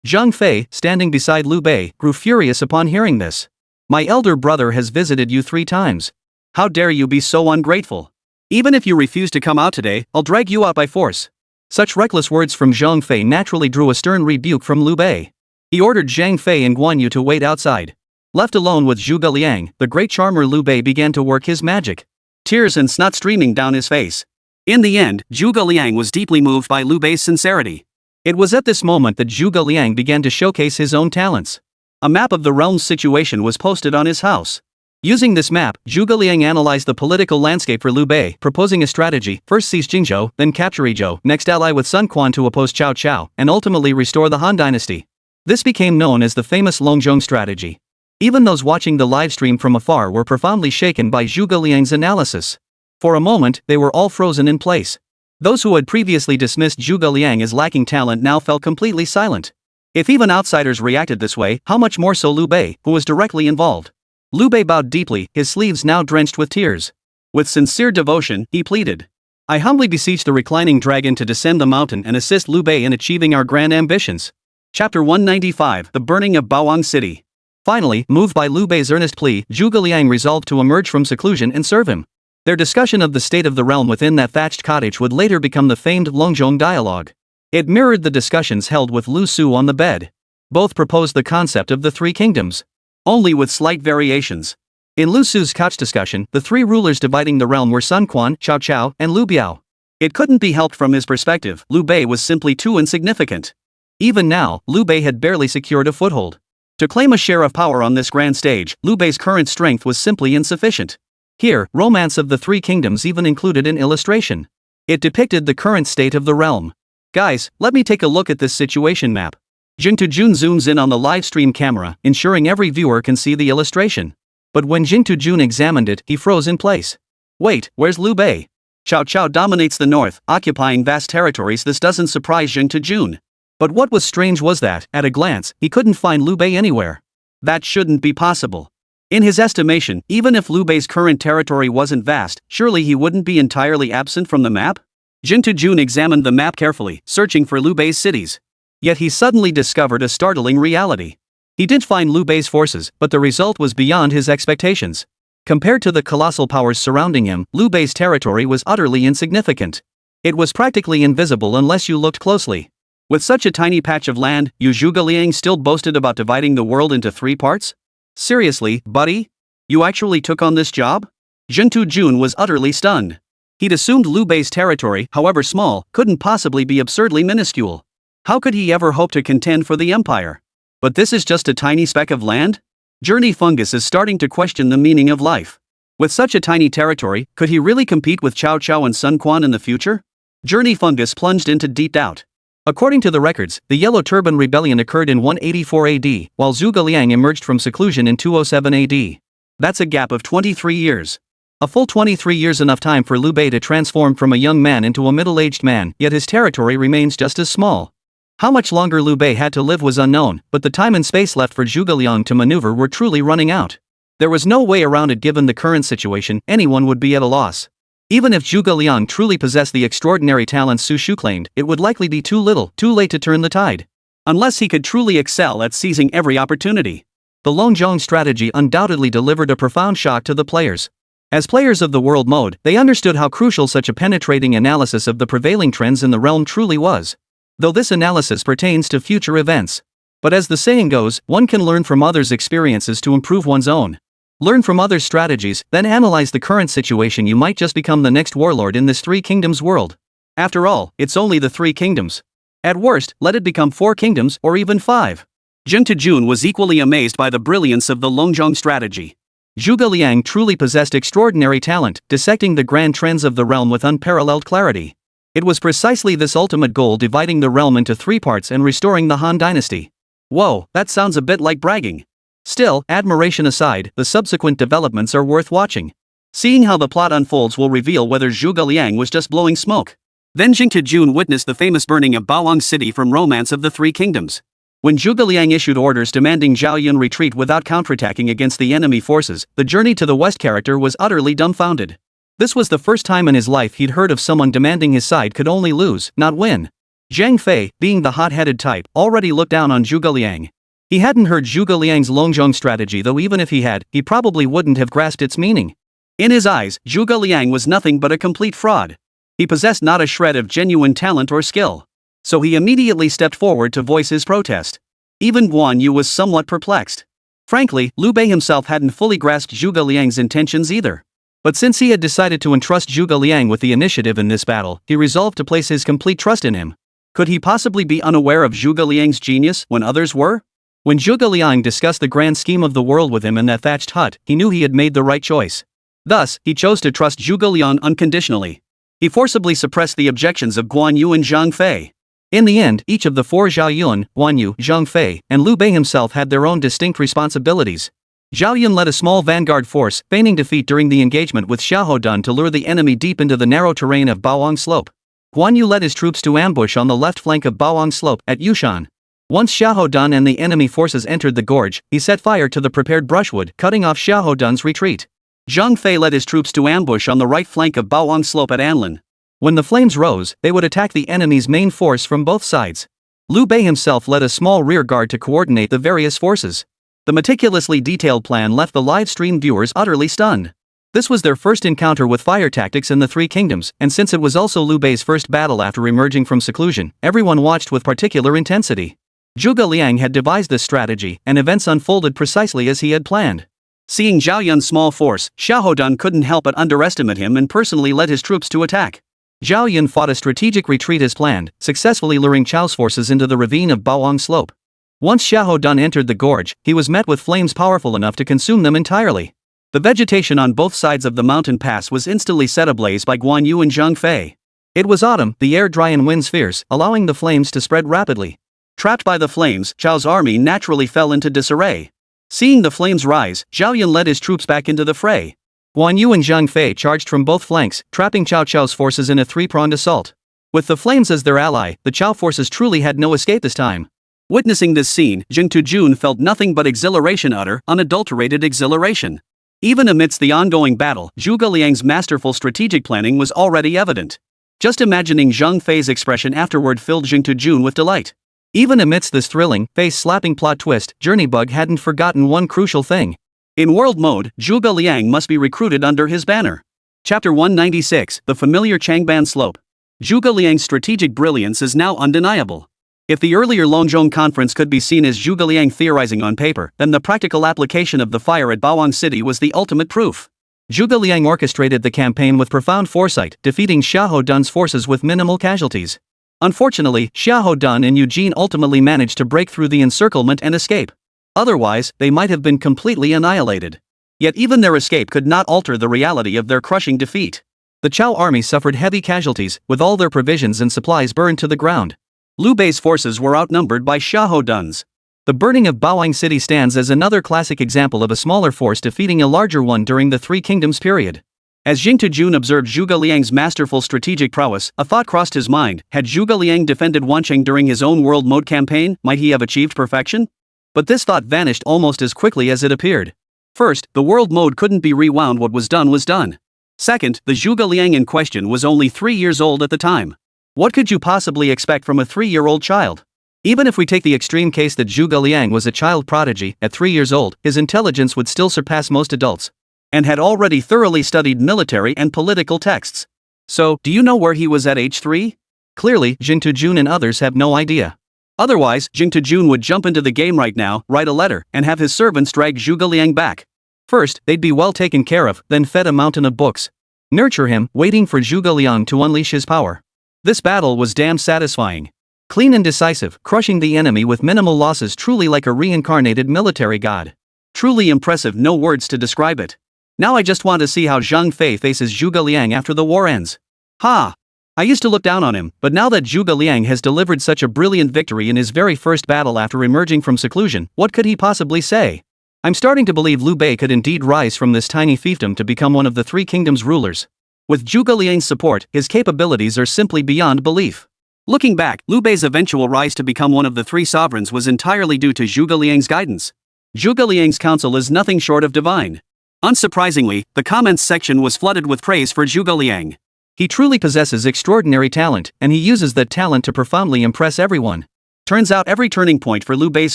Zhang Fei, standing beside Liu Bei, grew furious upon hearing this. My elder brother has visited you 3 times. How dare you be so ungrateful? Even if you refuse to come out today, I'll drag you out by force. Such reckless words from Zhang Fei naturally drew a stern rebuke from Liu Bei. He ordered Zhang Fei and Guan Yu to wait outside. Left alone with Zhuge Liang, the great charmer Liu Bei began to work his magic. Tears and snot streaming down his face. In the end, Zhuge Liang was deeply moved by Liu Bei's sincerity. It was at this moment that Zhuge Liang began to showcase his own talents. A map of the realm's situation was posted on his house. Using this map, Zhuge Liang analyzed the political landscape for Liu Bei, proposing a strategy: first seize Jingzhou, then capture Yizhou, next ally with Sun Quan to oppose Cao Cao, and ultimately restore the Han dynasty. This became known as the famous Longzhong strategy. Even those watching the livestream from afar were profoundly shaken by Zhuge Liang's analysis. For a moment, they were all frozen in place. Those who had previously dismissed Zhuge Liang as lacking talent now fell completely silent. If even outsiders reacted this way, how much more so Liu Bei, who was directly involved? Liu Bei bowed deeply, his sleeves now drenched with tears. With sincere devotion, he pleaded. I humbly beseech the reclining dragon to descend the mountain and assist Liu Bei in achieving our grand ambitions. Chapter 195, The Burning of Bawang City. Finally, moved by Liu Bei's earnest plea, Zhuge Liang resolved to emerge from seclusion and serve him. Their discussion of the state of the realm within that thatched cottage would later become the famed Longzhong dialogue. It mirrored the discussions held with Lu Su on the bed. Both proposed the concept of the 3 kingdoms, only with slight variations. In Lu Su's couch discussion, the 3 rulers dividing the realm were Sun Quan, Cao Cao, and Liu Biao. It couldn't be helped from his perspective, Liu Bei was simply too insignificant. Even now, Liu Bei had barely secured a foothold. To claim a share of power on this grand stage, Liu Bei's current strength was simply insufficient. Here, Romance of the Three Kingdoms even included an illustration. It depicted the current state of the realm. Guys, let me take a look at this situation map. Jing Tujun zooms in on the livestream camera, ensuring every viewer can see the illustration. But when Jing Tujun examined it, he froze in place. Wait, where's Liu Bei? Cao Cao dominates the north, occupying vast territories. This doesn't surprise Jing Tujun. But what was strange was that, at a glance, he couldn't find Liu Bei anywhere. That shouldn't be possible. In his estimation, even if Liu Bei's current territory wasn't vast, surely he wouldn't be entirely absent from the map? Jing Tujun examined the map carefully, searching for Liu Bei's cities. Yet he suddenly discovered a startling reality. He did find Liu Bei's forces, but the result was beyond his expectations. Compared to the colossal powers surrounding him, Liu Bei's territory was utterly insignificant. It was practically invisible unless you looked closely. With such a tiny patch of land, you Zhuge Liang still boasted about dividing the world into 3 parts? Seriously, buddy? You actually took on this job? Jing Tujun was utterly stunned. He'd assumed Liu Bei's territory, however small, couldn't possibly be absurdly minuscule. How could he ever hope to contend for the empire? But this is just a tiny speck of land? Journey Fungus is starting to question the meaning of life. With such a tiny territory, could he really compete with Cao Cao and Sun Quan in the future? Journey Fungus plunged into deep doubt. According to the records, the Yellow Turban Rebellion occurred in 184 AD, while Zhuge Liang emerged from seclusion in 207 AD. That's a gap of 23 years. A full 23 years, enough time for Liu Bei to transform from a young man into a middle-aged man, yet his territory remains just as small. How much longer Liu Bei had to live was unknown, but the time and space left for Zhuge Liang to maneuver were truly running out. There was no way around it. Given the current situation, anyone would be at a loss. Even if Zhuge Liang truly possessed the extraordinary talents Su Shu claimed, it would likely be too late to turn the tide. Unless he could truly excel at seizing every opportunity. The Linjiang strategy undoubtedly delivered a profound shock to the players. As players of the world mode, they understood how crucial such a penetrating analysis of the prevailing trends in the realm truly was. Though this analysis pertains to future events. But as the saying goes, one can learn from others' experiences to improve one's own. Learn from others' strategies, then analyze the current situation. You might just become the next warlord in this 3 kingdoms world. After all, it's only the 3 kingdoms. At worst, let it become 4 kingdoms, or even 5. Jing Tujun was equally amazed by the brilliance of the Linjiang strategy. Zhuge Liang truly possessed extraordinary talent, dissecting the grand trends of the realm with unparalleled clarity. It was precisely this ultimate goal, dividing the realm into 3 parts and restoring the Han dynasty. Whoa, that sounds a bit like bragging. Still, admiration aside, the subsequent developments are worth watching. Seeing how the plot unfolds will reveal whether Zhuge Liang was just blowing smoke. Then Jing Tujun witnessed the famous burning of Baoang City from Romance of the Three Kingdoms. When Zhuge Liang issued orders demanding Zhao Yun retreat without counterattacking against the enemy forces, the journey to the west character was utterly dumbfounded. This was the first time in his life he'd heard of someone demanding his side could only lose, not win. Zhang Fei, being the hot-headed type, already looked down on Zhuge Liang. He hadn't heard Zhuge Liang's Linjiang strategy, though even if he had, he probably wouldn't have grasped its meaning. In his eyes, Zhuge Liang was nothing but a complete fraud. He possessed not a shred of genuine talent or skill. So he immediately stepped forward to voice his protest. Even Guan Yu was somewhat perplexed. Frankly, Liu Bei himself hadn't fully grasped Zhuge Liang's intentions either. But since he had decided to entrust Zhuge Liang with the initiative in this battle, he resolved to place his complete trust in him. Could he possibly be unaware of Zhuge Liang's genius when others were? When Zhuge Liang discussed the grand scheme of the world with him in that thatched hut, he knew he had made the right choice. Thus, he chose to trust Zhuge Liang unconditionally. He forcibly suppressed the objections of Guan Yu and Zhang Fei. In the end, each of the 4 Zhao Yun, Guan Yu, Zhang Fei, and Liu Bei himself had their own distinct responsibilities. Zhao Yun led a small vanguard force, feigning defeat during the engagement with Xiahou Dun to lure the enemy deep into the narrow terrain of Baoang Slope. Guan Yu led his troops to ambush on the left flank of Baoang Slope at Yushan. Once Xiahou Dun and the enemy forces entered the gorge, he set fire to the prepared brushwood, cutting off Xiahou Dun's retreat. Zhang Fei led his troops to ambush on the right flank of Baoang Slope at Anlin. When the flames rose, they would attack the enemy's main force from both sides. Liu Bei himself led a small rear guard to coordinate the various forces. The meticulously detailed plan left the live stream viewers utterly stunned. This was their first encounter with fire tactics in the 3 kingdoms, and since it was also Liu Bei's first battle after emerging from seclusion, everyone watched with particular intensity. Zhuge Liang had devised this strategy, and events unfolded precisely as he had planned. Seeing Zhao Yun's small force, Xiahou Dun couldn't help but underestimate him and personally led his troops to attack. Zhao Yun fought a strategic retreat as planned, successfully luring Chao's forces into the ravine of Baoang Slope. Once Xiahou Dun entered the gorge, he was met with flames powerful enough to consume them entirely. The vegetation on both sides of the mountain pass was instantly set ablaze by Guan Yu and Zhang Fei. It was autumn, the air dry and winds fierce, allowing the flames to spread rapidly. Trapped by the flames, Chao's army naturally fell into disarray. Seeing the flames rise, Zhao Yun led his troops back into the fray. Guan Yu and Zhang Fei charged from both flanks, trapping Chao's forces in a three-pronged assault. With the flames as their ally, the Chao forces truly had no escape this time. Witnessing this scene, Jing Tujun felt nothing but exhilaration, utter, unadulterated exhilaration. Even amidst the ongoing battle, Zhuge Liang's masterful strategic planning was already evident. Just imagining Zhang Fei's expression afterward filled Jing Tujun with delight. Even amidst this thrilling, face-slapping plot twist, Journeybug hadn't forgotten one crucial thing. In world mode, Zhuge Liang must be recruited under his banner. Chapter 196, The Familiar Changban Slope. Zhuge Liang's strategic brilliance is now undeniable. If the earlier Longjong conference could be seen as Zhuge Liang theorizing on paper, then the practical application of the fire at Baoang City was the ultimate proof. Zhuge Liang orchestrated the campaign with profound foresight, defeating Xiahou Dun's forces with minimal casualties. Unfortunately, Xiahou Dun and Eugene ultimately managed to break through the encirclement and escape. Otherwise, they might have been completely annihilated. Yet even their escape could not alter the reality of their crushing defeat. The Chao army suffered heavy casualties, with all their provisions and supplies burned to the ground. Liu Bei's forces were outnumbered by Xiahou Dun's. The burning of Baoang City stands as another classic example of a smaller force defeating a larger one during the Three Kingdoms period. As Jing Tujun observed Zhuge Liang's masterful strategic prowess, a thought crossed his mind: had Zhuge Liang defended Wancheng during his own world mode campaign, might he have achieved perfection? But this thought vanished almost as quickly as it appeared. First, the world mode couldn't be rewound. What was done was done. Second, the Zhuge Liang in question was only 3 years old at the time. What could you possibly expect from a 3-year-old child? Even if we take the extreme case that Zhuge Liang was a child prodigy, at 3 years old, his intelligence would still surpass most adults. And had already thoroughly studied military and political texts. So, do you know where he was at age 3? Clearly, Jing Tujun and others have no idea. Otherwise, Jing Tujun would jump into the game right now, write a letter, and have his servants drag Zhuge Liang back. First, they'd be well taken care of, then fed a mountain of books. Nurture him, waiting for Zhuge Liang to unleash his power. This battle was damn satisfying. Clean and decisive, crushing the enemy with minimal losses, truly like a reincarnated military god. Truly impressive, no words to describe it. Now I just want to see how Zhang Fei faces Zhuge Liang after the war ends. Ha! I used to look down on him, but now that Zhuge Liang has delivered such a brilliant victory in his very first battle after emerging from seclusion, what could he possibly say? I'm starting to believe Liu Bei could indeed rise from this tiny fiefdom to become one of the Three Kingdoms rulers. With Zhuge Liang's support, his capabilities are simply beyond belief. Looking back, Liu Bei's eventual rise to become one of the three sovereigns was entirely due to Zhuge Liang's guidance. Zhuge Liang's counsel is nothing short of divine. Unsurprisingly, the comments section was flooded with praise for Zhuge Liang. He truly possesses extraordinary talent, and he uses that talent to profoundly impress everyone. Turns out every turning point for Liu Bei's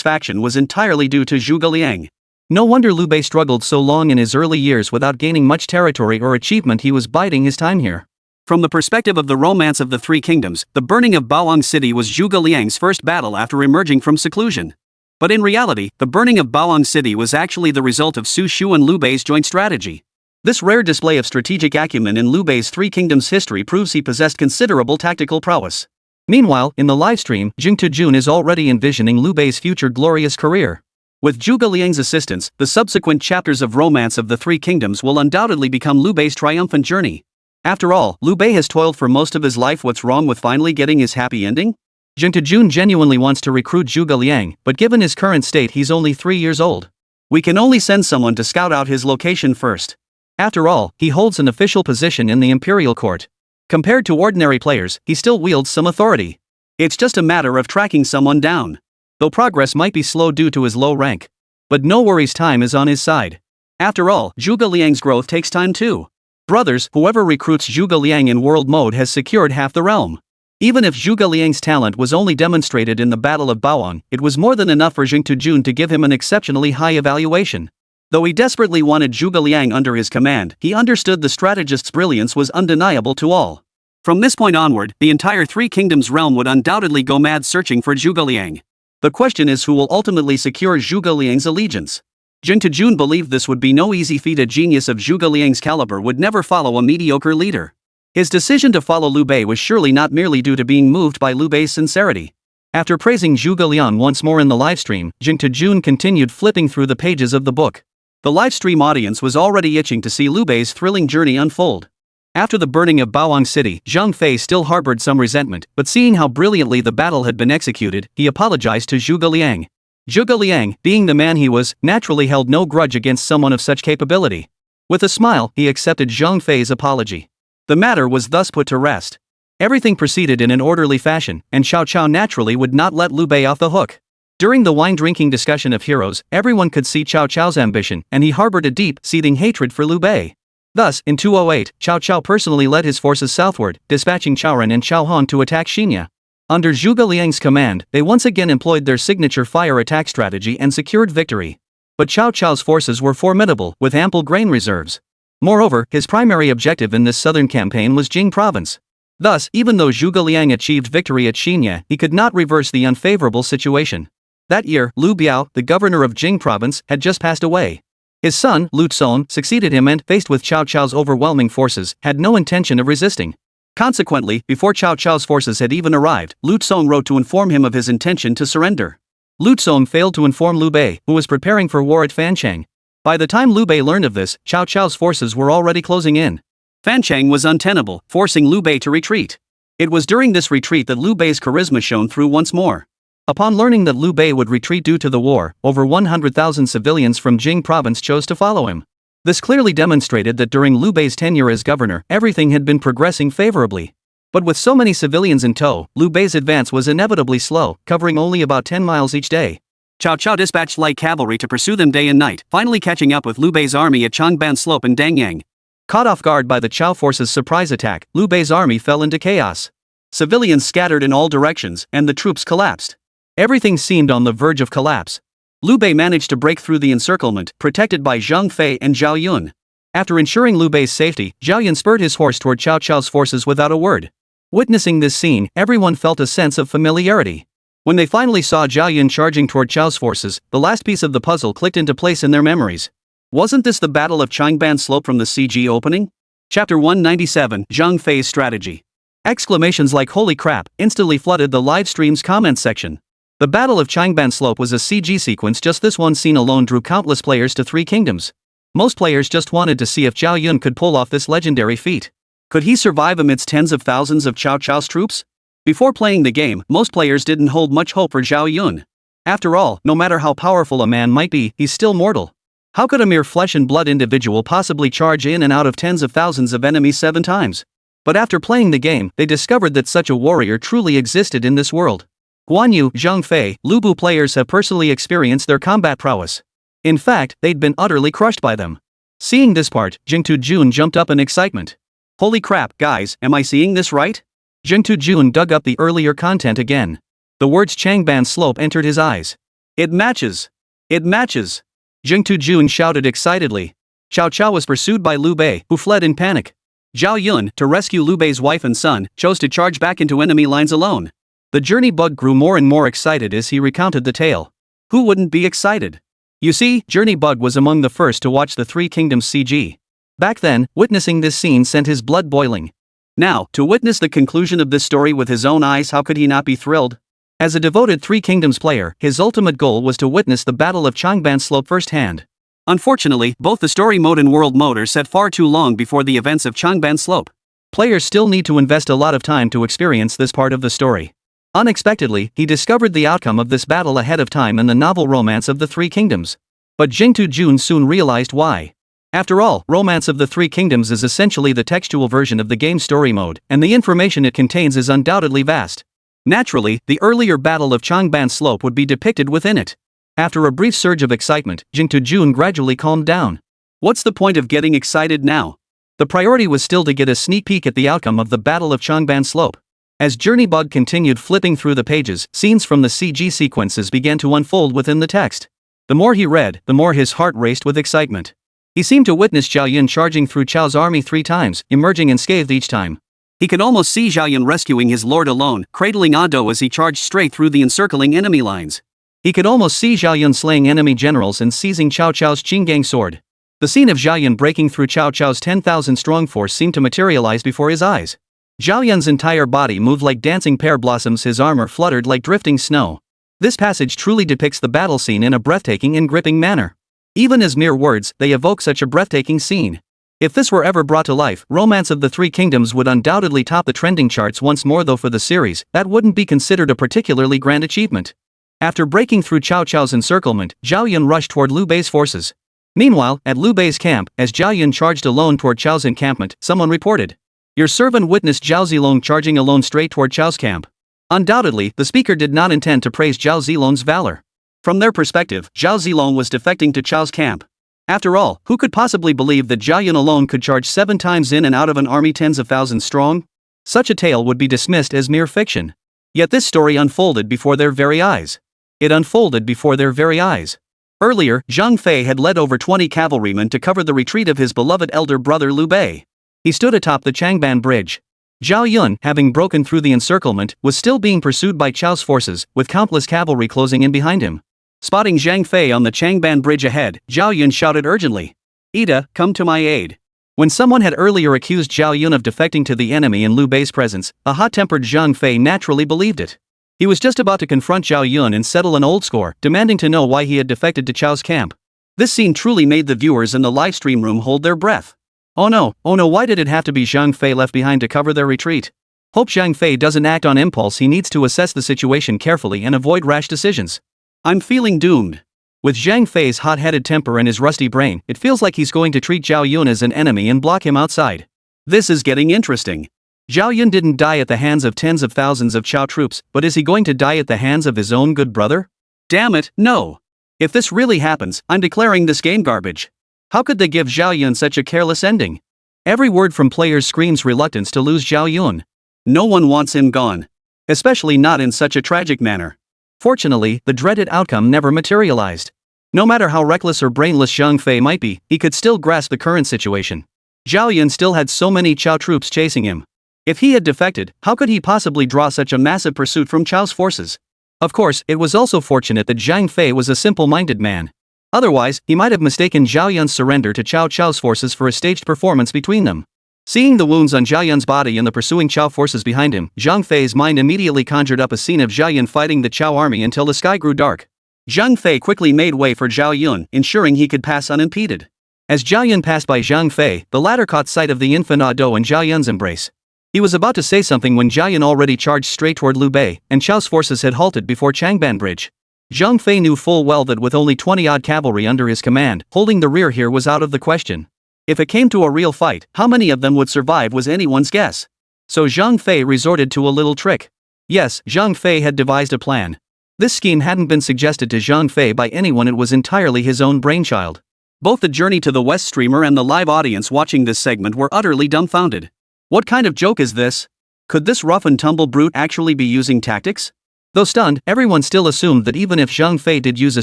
faction was entirely due to Zhuge Liang. No wonder Liu Bei struggled so long in his early years without gaining much territory or achievement. He was biding his time here. From the perspective of the romance of the Three Kingdoms, the burning of Baoang City was Zhuge Liang's first battle after emerging from seclusion. But in reality, the burning of Baoang City was actually the result of Su Shu and Liu Bei's joint strategy. This rare display of strategic acumen in Liu Bei's Three Kingdoms history proves he possessed considerable tactical prowess. Meanwhile, in the livestream, Jing Tujun is already envisioning Liu Bei's future glorious career. With Zhuge Liang's assistance, the subsequent chapters of Romance of the Three Kingdoms will undoubtedly become Liu Bei's triumphant journey. After all, Liu Bei has toiled for most of his life. What's wrong with finally getting his happy ending? Jing Tujun genuinely wants to recruit Zhuge Liang, but given his current state, he's only 3 years old. We can only send someone to scout out his location first. After all, he holds an official position in the imperial court. Compared to ordinary players, he still wields some authority. It's just a matter of tracking someone down. Though progress might be slow due to his low rank. But no worries, time is on his side. After all, Zhuge Liang's growth takes time too. Brothers, whoever recruits Zhuge Liang in world mode has secured half the realm. Even if Zhuge Liang's talent was only demonstrated in the Battle of Baoang, it was more than enough for Jing Tujun to give him an exceptionally high evaluation. Though he desperately wanted Zhuge Liang under his command, he understood the strategist's brilliance was undeniable to all. From this point onward, the entire Three Kingdoms realm would undoubtedly go mad searching for Zhuge Liang. The question is who will ultimately secure Zhuge Liang's allegiance. Jing Tujun believed this would be no easy feat. A genius of Zhuge Liang's caliber would never follow a mediocre leader. His decision to follow Liu Bei was surely not merely due to being moved by Liu Bei's sincerity. After praising Zhuge Liang once more in the livestream, Jing Jun continued flipping through the pages of the book. The livestream audience was already itching to see Liu Bei's thrilling journey unfold. After the burning of Baoang City, Zhang Fei still harbored some resentment, but seeing how brilliantly the battle had been executed, he apologized to Zhuge Liang. Zhuge Liang, being the man he was, naturally held no grudge against someone of such capability. With a smile, he accepted Zhang Fei's apology. The matter was thus put to rest. Everything proceeded in an orderly fashion, and Cao Cao naturally would not let Liu Bei off the hook. During the wine-drinking discussion of heroes, everyone could see Cao Cao's ambition, and he harbored a deep, seething hatred for Liu Bei. Thus, in 208, Cao Cao personally led his forces southward, dispatching Cao Ren and Cao Han to attack Xinya. Under Zhuge Liang's command, they once again employed their signature fire attack strategy and secured victory. But Cao Cao's forces were formidable, with ample grain reserves. Moreover, his primary objective in this southern campaign was Jing province. Thus, even though Zhuge Liang achieved victory at Xinya, he could not reverse the unfavorable situation. That year, Liu Biao, the governor of Jing province, had just passed away. His son, Lu Zong, succeeded him and, faced with Cao Cao's overwhelming forces, had no intention of resisting. Consequently, before Cao Cao's forces had even arrived, Lu Zong wrote to inform him of his intention to surrender. Lu Zong failed to inform Liu Bei, who was preparing for war at Fancheng. By the time Liu Bei learned of this, Cao Cao's forces were already closing in. Fancheng was untenable, forcing Liu Bei to retreat. It was during this retreat that Liu Bei's charisma shone through once more. Upon learning that Liu Bei would retreat due to the war, over 100,000 civilians from Jing province chose to follow him. This clearly demonstrated that during Liu Bei's tenure as governor, everything had been progressing favorably. But with so many civilians in tow, Liu Bei's advance was inevitably slow, covering only about 10 miles each day. Cao Cao dispatched light cavalry to pursue them day and night, finally catching up with Liu Bei's army at Changban Slope and Dangyang. Caught off guard by the Cao forces' surprise attack, Liu Bei's army fell into chaos. Civilians scattered in all directions, and the troops collapsed. Everything seemed on the verge of collapse. Liu Bei managed to break through the encirclement, protected by Zhang Fei and Zhao Yun. After ensuring Liu Bei's safety, Zhao Yun spurred his horse toward Cao Cao's forces without a word. Witnessing this scene, everyone felt a sense of familiarity. When they finally saw Zhao Yun charging toward Cao's forces, the last piece of the puzzle clicked into place in their memories. Wasn't this the Battle of Changban Slope from the CG opening? Chapter 197, Zhang Fei's Strategy. Exclamations like "holy crap" instantly flooded the live stream's comments section. The Battle of Changban Slope was a CG sequence. Just this one scene alone drew countless players to Three Kingdoms. Most players just wanted to see if Zhao Yun could pull off this legendary feat. Could he survive amidst tens of thousands of Cao Cao's troops? Before playing the game, most players didn't hold much hope for Zhao Yun. After all, no matter how powerful a man might be, he's still mortal. How could a mere flesh and blood individual possibly charge in and out of tens of thousands of enemies 7 times? But after playing the game, they discovered that such a warrior truly existed in this world. Guan Yu, Zhang Fei, Lu Bu players have personally experienced their combat prowess. In fact, they'd been utterly crushed by them. Seeing this part, Jing Jun jumped up in excitement. Holy crap, guys, am I seeing this right? Jing Jun dug up the earlier content again. The words Changban Slope entered his eyes. It matches! It matches! Jing Jun shouted excitedly. Cao Cao was pursued by Liu Bei, who fled in panic. Zhao Yun, to rescue Liu Bei's wife and son, chose to charge back into enemy lines alone. The journey bug grew more and more excited as he recounted the tale. Who wouldn't be excited? You see, Journey Bug was among the first to watch the Three Kingdoms CG. Back then, witnessing this scene sent his blood boiling. Now, to witness the conclusion of this story with his own eyes, how could he not be thrilled? As a devoted Three Kingdoms player, his ultimate goal was to witness the Battle of Changban Slope firsthand. Unfortunately, both the story mode and world mode are set far too long before the events of Changban Slope. Players still need to invest a lot of time to experience this part of the story. Unexpectedly, he discovered the outcome of this battle ahead of time in the novel Romance of the Three Kingdoms. But Jing Jun soon realized why. After all, Romance of the Three Kingdoms is essentially the textual version of the game's story mode, and the information it contains is undoubtedly vast. Naturally, the earlier Battle of Changban Slope would be depicted within it. After a brief surge of excitement, Jing Jun gradually calmed down. What's the point of getting excited now? The priority was still to get a sneak peek at the outcome of the Battle of Changban Slope. As Journey Bug continued flipping through the pages, scenes from the CG sequences began to unfold within the text. The more he read, the more his heart raced with excitement. He seemed to witness Zhao Yun charging through Cao's army 3 times, emerging unscathed each time. He could almost see Zhao Yun rescuing his lord alone, cradling Ado as he charged straight through the encircling enemy lines. He could almost see Zhao Yun slaying enemy generals and seizing Cao Cao's Qinggang sword. The scene of Zhao Yun breaking through Cao Cao's 10,000-strong force seemed to materialize before his eyes. Zhao Yun's entire body moved like dancing pear blossoms, his armor fluttered like drifting snow. This passage truly depicts the battle scene in a breathtaking and gripping manner. Even as mere words, they evoke such a breathtaking scene. If this were ever brought to life, Romance of the Three Kingdoms would undoubtedly top the trending charts once more, though for the series, that wouldn't be considered a particularly grand achievement. After breaking through Cao Cao's encirclement, Zhao Yun rushed toward Liu Bei's forces. Meanwhile, at Liu Bei's camp, as Zhao Yun charged alone toward Chao's encampment, someone reported, "Your servant witnessed Zhao Zilong charging alone straight toward Chao's camp." Undoubtedly, the speaker did not intend to praise Zhao Zilong's valor. From their perspective, Zhao Zilong was defecting to Chao's camp. After all, who could possibly believe that Zhao Yun alone could charge 7 times in and out of an army tens of thousands strong? Such a tale would be dismissed as mere fiction. Yet this story unfolded before their very eyes. It unfolded before their very eyes. Earlier, Zhang Fei had led over 20 cavalrymen to cover the retreat of his beloved elder brother Liu Bei. He stood atop the Changban Bridge. Zhao Yun, having broken through the encirclement, was still being pursued by Chao's forces, with countless cavalry closing in behind him. Spotting Zhang Fei on the Changban Bridge ahead, Zhao Yun shouted urgently, "Ida, come to my aid." When someone had earlier accused Zhao Yun of defecting to the enemy in Liu Bei's presence, a hot-tempered Zhang Fei naturally believed it. He was just about to confront Zhao Yun and settle an old score, demanding to know why he had defected to Chao's camp. This scene truly made the viewers in the livestream room hold their breath. Oh no, why did it have to be Zhang Fei left behind to cover their retreat? Hope Zhang Fei doesn't act on impulse. He needs to assess the situation carefully and avoid rash decisions. I'm feeling doomed. With Zhang Fei's hot-headed temper and his rusty brain, it feels like he's going to treat Zhao Yun as an enemy and block him outside. This is getting interesting. Zhao Yun didn't die at the hands of tens of thousands of Chao troops, but is he going to die at the hands of his own good brother? Damn it, no. If this really happens, I'm declaring this game garbage. How could they give Zhao Yun such a careless ending? Every word from players screams reluctance to lose Zhao Yun. No one wants him gone. Especially not in such a tragic manner. Fortunately, the dreaded outcome never materialized. No matter how reckless or brainless Zhang Fei might be, he could still grasp the current situation. Zhao Yun still had so many Chao troops chasing him. If he had defected, how could he possibly draw such a massive pursuit from Chao's forces? Of course, it was also fortunate that Zhang Fei was a simple-minded man. Otherwise, he might have mistaken Zhao Yun's surrender to Chao's forces for a staged performance between them. Seeing the wounds on Zhao Yun's body and the pursuing Chao forces behind him, Zhang Fei's mind immediately conjured up a scene of Zhao Yun fighting the Chao army until the sky grew dark. Zhang Fei quickly made way for Zhao Yun, ensuring he could pass unimpeded. As Zhao Yun passed by Zhang Fei, the latter caught sight of the infant Do and Zhao Yun's embrace. He was about to say something when Zhao Yun already charged straight toward Liu Bei, and Chao's forces had halted before Changban Bridge. Zhang Fei knew full well that with only 20-odd cavalry under his command, holding the rear here was out of the question. If it came to a real fight, how many of them would survive was anyone's guess. So Zhang Fei resorted to a little trick. Yes, Zhang Fei had devised a plan. This scheme hadn't been suggested to Zhang Fei by anyone, it was entirely his own brainchild. Both the Journey to the West streamer and the live audience watching this segment were utterly dumbfounded. What kind of joke is this? Could this rough-and-tumble brute actually be using tactics? Though stunned, everyone still assumed that even if Zhang Fei did use a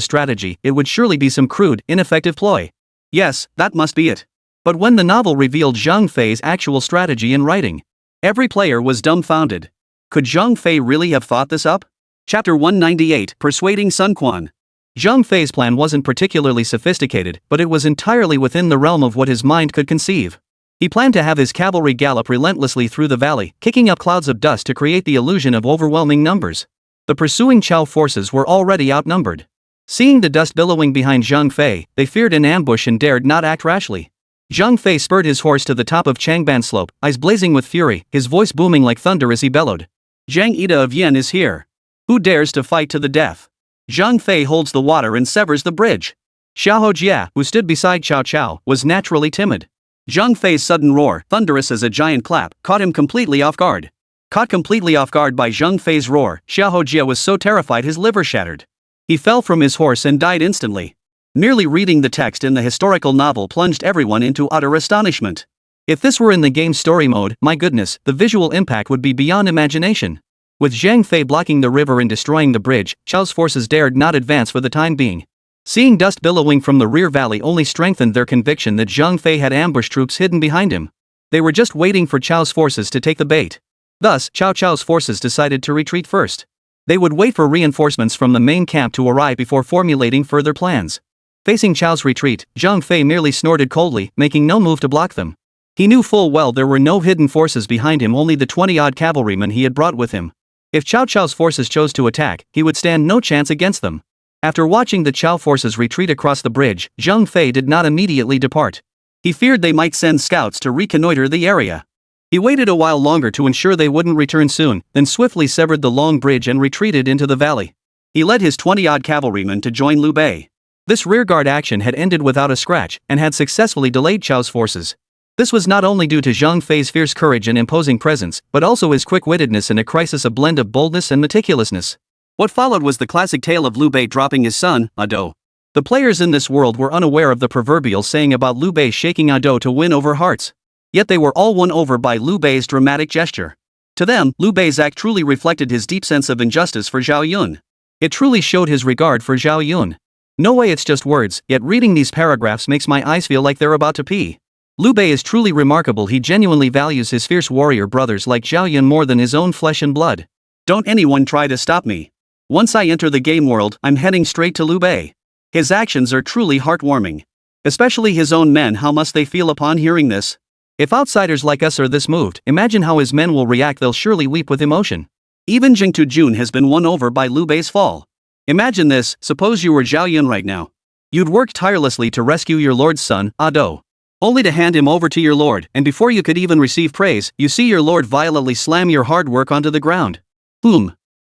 strategy, it would surely be some crude, ineffective ploy. Yes, that must be it. But when the novel revealed Zhang Fei's actual strategy in writing, every player was dumbfounded. Could Zhang Fei really have thought this up? Chapter 198, Persuading Sun Quan. Zhang Fei's plan wasn't particularly sophisticated, but it was entirely within the realm of what his mind could conceive. He planned to have his cavalry gallop relentlessly through the valley, kicking up clouds of dust to create the illusion of overwhelming numbers. The pursuing Chao forces were already outnumbered. Seeing the dust billowing behind Zhang Fei, they feared an ambush and dared not act rashly. Zhang Fei spurred his horse to the top of Changban Slope, eyes blazing with fury, his voice booming like thunder as he bellowed. Zhang Ida of Yen is here. Who dares to fight to the death? Zhang Fei holds the water and severs the bridge. Xiahou Jia, who stood beside Cao Cao, was naturally timid. Zhang Fei's sudden roar, thunderous as a giant clap, caught him completely off guard. Caught completely off guard by Zhang Fei's roar, Xiahou Jia was so terrified his liver shattered. He fell from his horse and died instantly. Merely reading the text in the historical novel plunged everyone into utter astonishment. If this were in the game's story mode, my goodness, the visual impact would be beyond imagination. With Zhang Fei blocking the river and destroying the bridge, Chao's forces dared not advance for the time being. Seeing dust billowing from the rear valley only strengthened their conviction that Zhang Fei had ambushed troops hidden behind him. They were just waiting for Chao's forces to take the bait. Thus, Chao's forces decided to retreat first. They would wait for reinforcements from the main camp to arrive before formulating further plans. Facing Chao's retreat, Zhang Fei merely snorted coldly, making no move to block them. He knew full well there were no hidden forces behind him, only the 20-odd cavalrymen he had brought with him. If Cao Cao's forces chose to attack, he would stand no chance against them. After watching the Cao forces retreat across the bridge, Zhang Fei did not immediately depart. He feared they might send scouts to reconnoiter the area. He waited a while longer to ensure they wouldn't return soon, then swiftly severed the long bridge and retreated into the valley. He led his 20-odd cavalrymen to join Liu Bei. This rearguard action had ended without a scratch, and had successfully delayed Chao's forces. This was not only due to Zhang Fei's fierce courage and imposing presence, but also his quick-wittedness in a crisis, a blend of boldness and meticulousness. What followed was the classic tale of Liu Bei dropping his son, Ado. The players in this world were unaware of the proverbial saying about Liu Bei shaking Ado to win over hearts. Yet they were all won over by Liu Bei's dramatic gesture. To them, Liu Bei's act truly reflected his deep sense of injustice for Zhao Yun. It truly showed his regard for Zhao Yun. No way it's just words, yet reading these paragraphs makes my eyes feel like they're about to pee. Liu Bei is truly remarkable. He genuinely values his fierce warrior brothers like Zhao Yun more than his own flesh and blood. Don't anyone try to stop me. Once I enter the game world, I'm heading straight to Liu Bei. His actions are truly heartwarming. Especially his own men, how must they feel upon hearing this? If outsiders like us are this moved, imagine how his men will react. They'll surely weep with emotion. Even Jing Tujun has been won over by Liu Bei's fall. Imagine this, suppose you were Zhao Yun right now. You'd worked tirelessly to rescue your lord's son, Ado. Only to hand him over to your lord, and before you could even receive praise, you see your lord violently slam your hard work onto the ground.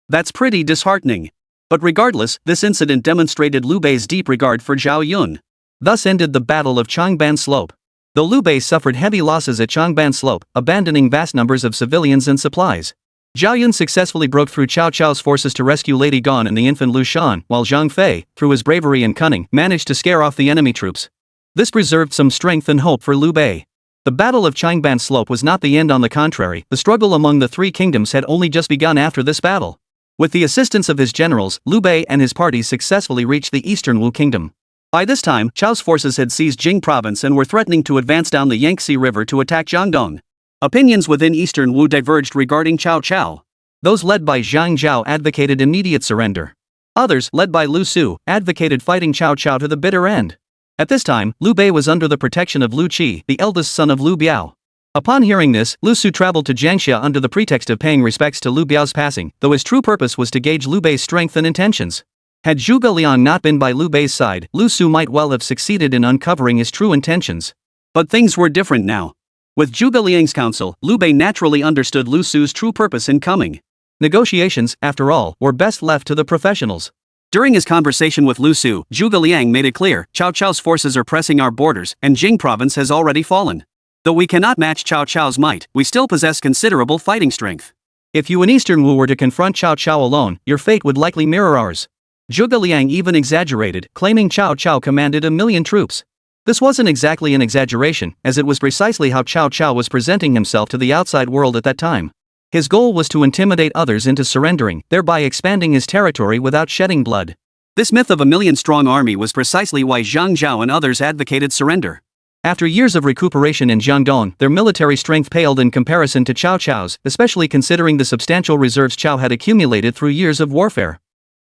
That's pretty disheartening. But regardless, this incident demonstrated Liu Bei's deep regard for Zhao Yun. Thus ended the Battle of Changban Slope. Though Liu Bei suffered heavy losses at Changban Slope, abandoning vast numbers of civilians and supplies, Zhao Yun successfully broke through Cao Cao's forces to rescue Lady Gong and the infant Liu Shan, while Zhang Fei, through his bravery and cunning, managed to scare off the enemy troops. This preserved some strength and hope for Liu Bei. The Battle of Changban Slope was not the end. On the contrary, the struggle among the three kingdoms had only just begun after this battle. With the assistance of his generals, Liu Bei and his party successfully reached the eastern Wu kingdom. By this time, Chao's forces had seized Jing province and were threatening to advance down the Yangtze River to attack Jiangdong. Opinions within eastern Wu diverged regarding Cao Cao. Those led by Zhang Zhao advocated immediate surrender. Others, led by Lu Su, advocated fighting Cao Cao to the bitter end. At this time, Liu Bei was under the protection of Lu Qi, the eldest son of Liu Biao. Upon hearing this, Lu Su traveled to Jiangxia under the pretext of paying respects to Liu Biao's passing, though his true purpose was to gauge Liu Bei's strength and intentions. Had Zhuge Liang not been by Liu Bei's side, Lu Su might well have succeeded in uncovering his true intentions. But things were different now. With Zhuge Liang's counsel, Liu Bei naturally understood Lu Su's true purpose in coming. Negotiations, after all, were best left to the professionals. During his conversation with Lu Su, Zhuge Liang made it clear, Cao Cao's forces are pressing our borders, and Jing province has already fallen. Though we cannot match Cao Cao's might, we still possess considerable fighting strength. If you in Eastern Wu were to confront Cao Cao alone, your fate would likely mirror ours. Zhuge Liang even exaggerated, claiming Cao Cao commanded 1,000,000 troops. This wasn't exactly an exaggeration, as it was precisely how Cao Cao was presenting himself to the outside world at that time. His goal was to intimidate others into surrendering, thereby expanding his territory without shedding blood. This myth of 1,000,000-strong army was precisely why Zhang Zhao and others advocated surrender. After years of recuperation in Jiangdong, their military strength paled in comparison to Cao Cao's, especially considering the substantial reserves Cao had accumulated through years of warfare.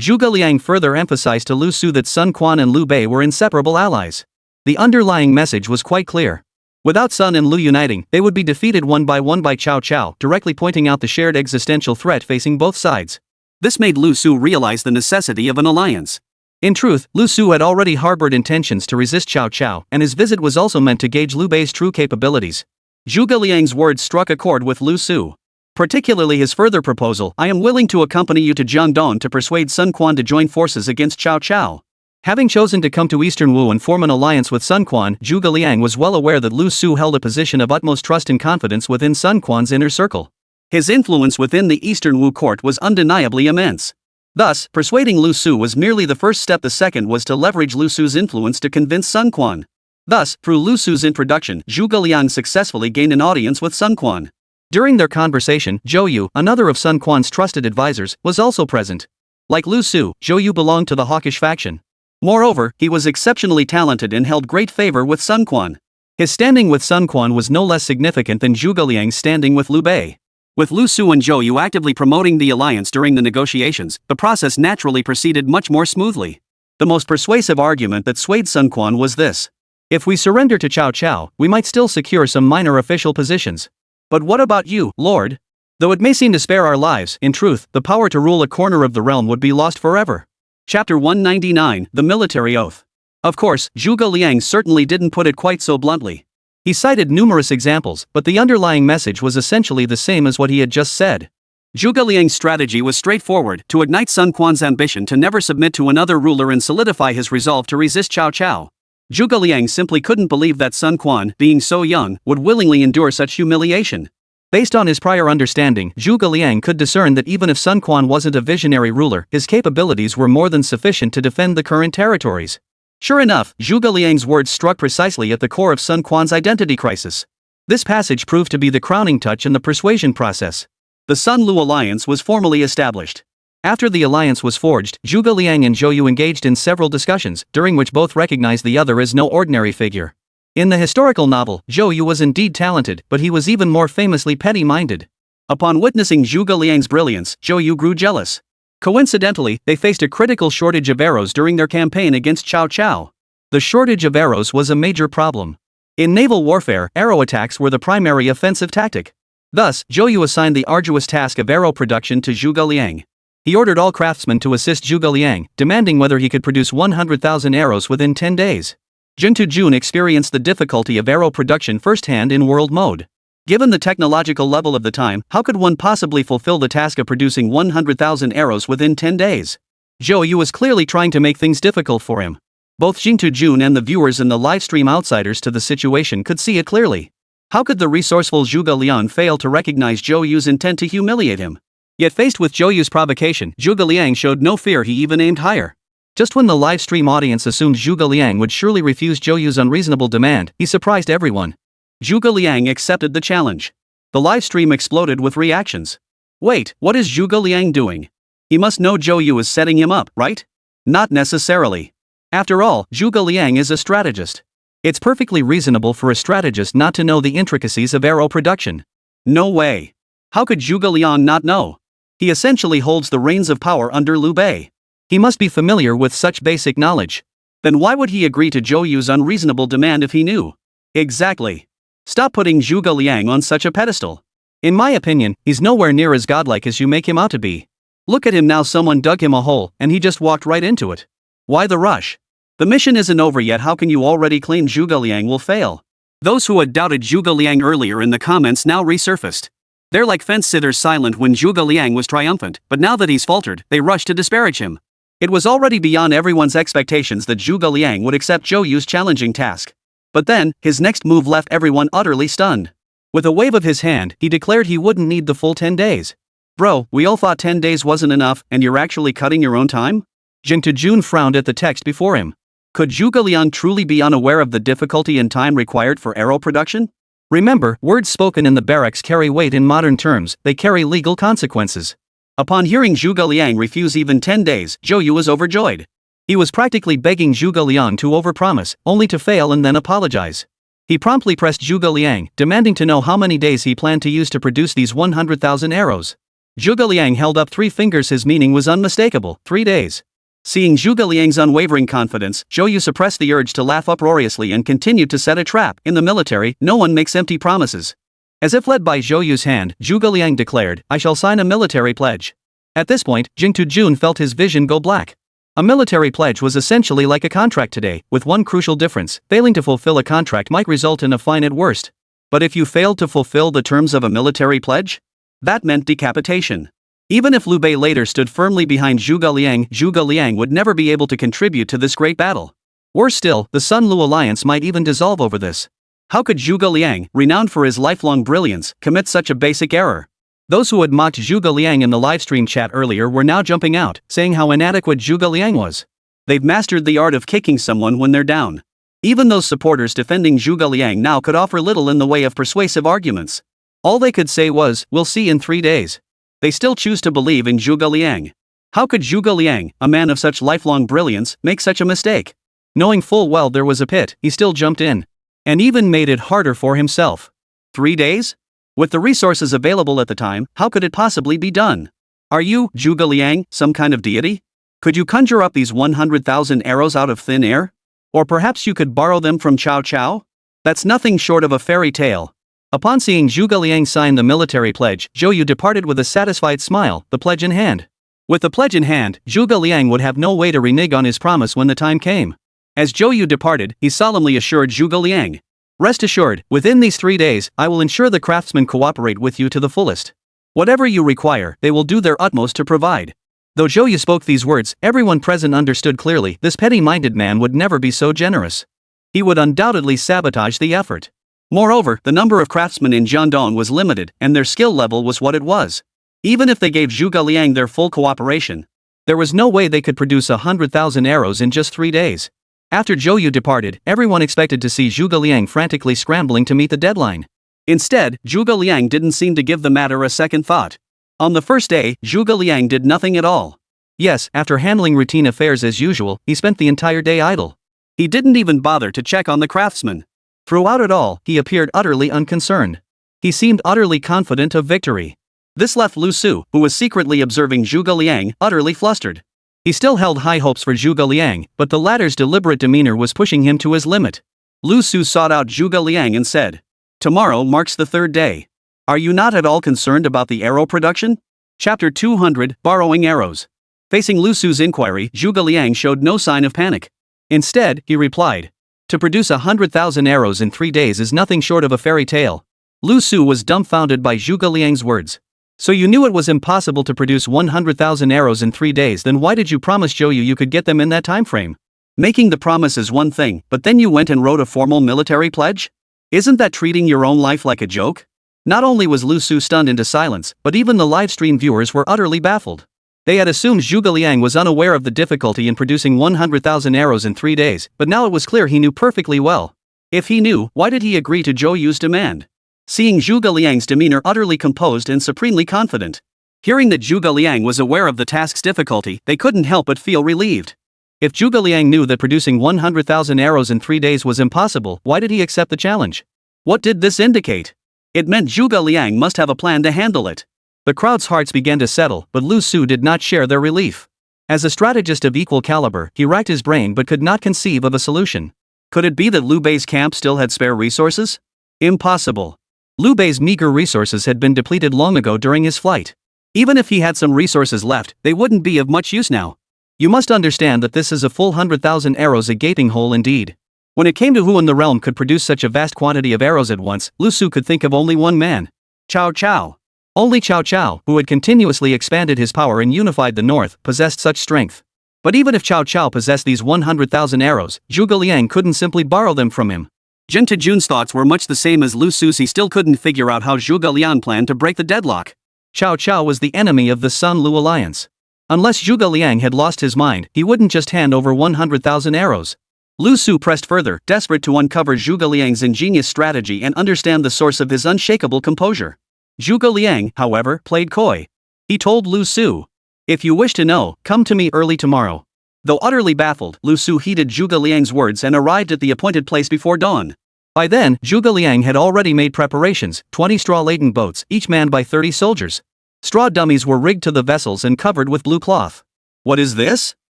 Zhuge Liang further emphasized to Lu Su that Sun Quan and Liu Bei were inseparable allies. The underlying message was quite clear. Without Sun and Lu uniting, they would be defeated one by Cao Cao, directly pointing out the shared existential threat facing both sides. This made Lu Su realize the necessity of an alliance. In truth, Lu Su had already harbored intentions to resist Cao Cao, and his visit was also meant to gauge Liu Bei's true capabilities. Zhuge Liang's words struck a chord with Lu Su. Particularly his further proposal, "I am willing to accompany you to Jiangdong to persuade Sun Quan to join forces against Cao Cao." Having chosen to come to Eastern Wu and form an alliance with Sun Quan, Zhuge Liang was well aware that Lu Su held a position of utmost trust and confidence within Sun Quan's inner circle. His influence within the Eastern Wu court was undeniably immense. Thus, persuading Lu Su was merely the first step. The second was to leverage Lu Su's influence to convince Sun Quan. Thus, through Lu Su's introduction, Zhuge Liang successfully gained an audience with Sun Quan. During their conversation, Zhou Yu, another of Sun Quan's trusted advisors, was also present. Like Lu Su, Zhou Yu belonged to the hawkish faction. Moreover, he was exceptionally talented and held great favor with Sun Quan. His standing with Sun Quan was no less significant than Zhuge Liang's standing with Liu Bei. With Lu Su and Zhou Yu actively promoting the alliance during the negotiations, the process naturally proceeded much more smoothly. The most persuasive argument that swayed Sun Quan was this. If we surrender to Cao Cao, we might still secure some minor official positions. But what about you, Lord? Though it may seem to spare our lives, in truth, the power to rule a corner of the realm would be lost forever. Chapter 199, The Military Oath. Of course, Zhuge Liang certainly didn't put it quite so bluntly. He cited numerous examples, but the underlying message was essentially the same as what he had just said. Zhuge Liang's strategy was straightforward: to ignite Sun Quan's ambition to never submit to another ruler and solidify his resolve to resist Cao Cao. Zhuge Liang simply couldn't believe that Sun Quan, being so young, would willingly endure such humiliation. Based on his prior understanding, Zhuge Liang could discern that even if Sun Quan wasn't a visionary ruler, his capabilities were more than sufficient to defend the current territories. Sure enough, Zhuge Liang's words struck precisely at the core of Sun Quan's identity crisis. This passage proved to be the crowning touch in the persuasion process. The Sun-Lu alliance was formally established. After the alliance was forged, Zhuge Liang and Zhou Yu engaged in several discussions, during which both recognized the other as no ordinary figure. In the historical novel, Zhou Yu was indeed talented, but he was even more famously petty-minded. Upon witnessing Zhuge Liang's brilliance, Zhou Yu grew jealous. Coincidentally, they faced a critical shortage of arrows during their campaign against Cao Cao. The shortage of arrows was a major problem. In naval warfare, arrow attacks were the primary offensive tactic. Thus, Zhou Yu assigned the arduous task of arrow production to Zhuge Liang. He ordered all craftsmen to assist Zhuge Liang, demanding whether he could produce 100,000 arrows within 10 days. Jintu Jun experienced the difficulty of arrow production firsthand in world mode. Given the technological level of the time, how could one possibly fulfill the task of producing 100,000 arrows within 10 days? Zhou Yu was clearly trying to make things difficult for him. Both Jintu Jun and the viewers and the livestream outsiders to the situation could see it clearly. How could the resourceful Zhuge Liang fail to recognize Zhou Yu's intent to humiliate him? Yet faced with Zhou Yu's provocation, Zhuge Liang showed no fear. He even aimed higher. Just when the livestream audience assumed Zhuge Liang would surely refuse Zhou Yu's unreasonable demand, he surprised everyone. Zhuge Liang accepted the challenge. The livestream exploded with reactions. Wait, what is Zhuge Liang doing? He must know Zhou Yu is setting him up, right? Not necessarily. After all, Zhuge Liang is a strategist. It's perfectly reasonable for a strategist not to know the intricacies of arrow production. No way. How could Zhuge Liang not know? He essentially holds the reins of power under Liu Bei. He must be familiar with such basic knowledge. Then why would he agree to Zhou Yu's unreasonable demand if he knew? Exactly. Stop putting Zhuge Liang on such a pedestal. In my opinion, he's nowhere near as godlike as you make him out to be. Look at him now. Someone dug him a hole, and he just walked right into it. Why the rush? The mission isn't over yet. How can you already claim Zhuge Liang will fail? Those who had doubted Zhuge Liang earlier in the comments now resurfaced. They're like fence-sitters, silent when Zhuge Liang was triumphant, but now that he's faltered, they rush to disparage him. It was already beyond everyone's expectations that Zhuge Liang would accept Zhou Yu's challenging task. But then, his next move left everyone utterly stunned. With a wave of his hand, he declared he wouldn't need the full 10 days. Bro, we all thought 10 days wasn't enough, and you're actually cutting your own time? Jintu Jun frowned at the text before him. Could Zhuge Liang truly be unaware of the difficulty and time required for arrow production? Remember, words spoken in the barracks carry weight in modern terms. They carry legal consequences. Upon hearing Zhuge Liang refuse even 10 days, Zhou Yu was overjoyed. He was practically begging Zhuge Liang to overpromise, only to fail and then apologize. He promptly pressed Zhuge Liang, demanding to know how many days he planned to use to produce these 100,000 arrows. Zhuge Liang held up 3 fingers. His meaning was unmistakable: 3 days. Seeing Zhuge Liang's unwavering confidence, Zhou Yu suppressed the urge to laugh uproariously and continued to set a trap. In the military, no one makes empty promises. As if led by Zhou Yu's hand, Zhuge Liang declared, "I shall sign a military pledge." At this point, Jintu Jun felt his vision go black. A military pledge was essentially like a contract today, with one crucial difference: failing to fulfill a contract might result in a fine at worst. But if you failed to fulfill the terms of a military pledge? That meant decapitation. Even if Liu Bei later stood firmly behind Zhuge Liang would never be able to contribute to this great battle. Worse still, the Sun-Lu alliance might even dissolve over this. How could Zhuge Liang, renowned for his lifelong brilliance, commit such a basic error? Those who had mocked Zhuge Liang in the livestream chat earlier were now jumping out, saying how inadequate Zhuge Liang was. They've mastered the art of kicking someone when they're down. Even those supporters defending Zhuge Liang now could offer little in the way of persuasive arguments. All they could say was, "We'll see in 3 days." They still choose to believe in Zhuge Liang. How could Zhuge Liang, a man of such lifelong brilliance, make such a mistake? Knowing full well there was a pit, he still jumped in. And even made it harder for himself. 3 days? With the resources available at the time, how could it possibly be done? Are you, Zhuge Liang, some kind of deity? Could you conjure up these 100,000 arrows out of thin air? Or perhaps you could borrow them from Cao Cao? That's nothing short of a fairy tale. Upon seeing Zhuge Liang sign the military pledge, Zhou Yu departed with a satisfied smile, the pledge in hand. With the pledge in hand, Zhuge Liang would have no way to renege on his promise when the time came. As Zhou Yu departed, he solemnly assured Zhuge Liang, "Rest assured, within these 3 days, I will ensure the craftsmen cooperate with you to the fullest. Whatever you require, they will do their utmost to provide." Though Zhou Yu spoke these words, everyone present understood clearly this petty-minded man would never be so generous. He would undoubtedly sabotage the effort. Moreover, the number of craftsmen in Jiangdong was limited, and their skill level was what it was. Even if they gave Zhuge Liang their full cooperation, there was no way they could produce 100,000 arrows in just 3 days. After Zhou Yu departed, everyone expected to see Zhuge Liang frantically scrambling to meet the deadline. Instead, Zhuge Liang didn't seem to give the matter a second thought. On the first day, Zhuge Liang did nothing at all. Yes, after handling routine affairs as usual, he spent the entire day idle. He didn't even bother to check on the craftsmen. Throughout it all, he appeared utterly unconcerned. He seemed utterly confident of victory. This left Lu Su, who was secretly observing Zhuge Liang, utterly flustered. He still held high hopes for Zhuge Liang, but the latter's deliberate demeanor was pushing him to his limit. Lu Su sought out Zhuge Liang and said, "Tomorrow marks the 3rd day. Are you not at all concerned about the arrow production?" Chapter 200, Borrowing Arrows. Facing Lu Su's inquiry, Zhuge Liang showed no sign of panic. Instead, he replied, "To produce 100,000 arrows in 3 days is nothing short of a fairy tale." Lu Su was dumbfounded by Zhuge Liang's words. "So you knew it was impossible to produce 100,000 arrows in 3 days, then why did you promise Zhou Yu you could get them in that time frame?" Making the promise is one thing, but then you went and wrote a formal military pledge? Isn't that treating your own life like a joke? Not only was Lu Su stunned into silence, but even the livestream viewers were utterly baffled. They had assumed Zhuge Liang was unaware of the difficulty in producing 100,000 arrows in 3 days, but now it was clear he knew perfectly well. If he knew, why did he agree to Zhou Yu's demand? Seeing Zhuge Liang's demeanor utterly composed and supremely confident, hearing that Zhuge Liang was aware of the task's difficulty, they couldn't help but feel relieved. If Zhuge Liang knew that producing 100,000 arrows in 3 days was impossible, why did he accept the challenge? What did this indicate? It meant Zhuge Liang must have a plan to handle it. The crowd's hearts began to settle, but Lu Su did not share their relief. As a strategist of equal caliber, he racked his brain but could not conceive of a solution. Could it be that Liu Bei's camp still had spare resources? Impossible. Liu Bei's meager resources had been depleted long ago during his flight. Even if he had some resources left, they wouldn't be of much use now. You must understand that this is a full 100,000 arrows, a gaping hole indeed. When it came to who in the realm could produce such a vast quantity of arrows at once, Lu Su could think of only one man. Cao Cao. Only Cao Cao, who had continuously expanded his power and unified the north, possessed such strength. But even if Cao Cao possessed these 100,000 arrows, Zhuge Liang couldn't simply borrow them from him. Jin Tejun's thoughts were much the same as Lu Su's. He still couldn't figure out how Zhuge Liang planned to break the deadlock. Cao Cao was the enemy of the Sun-Lu alliance. Unless Zhuge Liang had lost his mind, he wouldn't just hand over 100,000 arrows. Lu Su pressed further, desperate to uncover Zhuge Liang's ingenious strategy and understand the source of his unshakable composure. Zhuge Liang, however, played coy. He told Lu Su, "If you wish to know, come to me early tomorrow." Though utterly baffled, Lu Su heeded Zhuge Liang's words and arrived at the appointed place before dawn. By then, Zhuge Liang had already made preparations, 20 straw-laden boats, each manned by 30 soldiers. Straw dummies were rigged to the vessels and covered with blue cloth. "What is this?"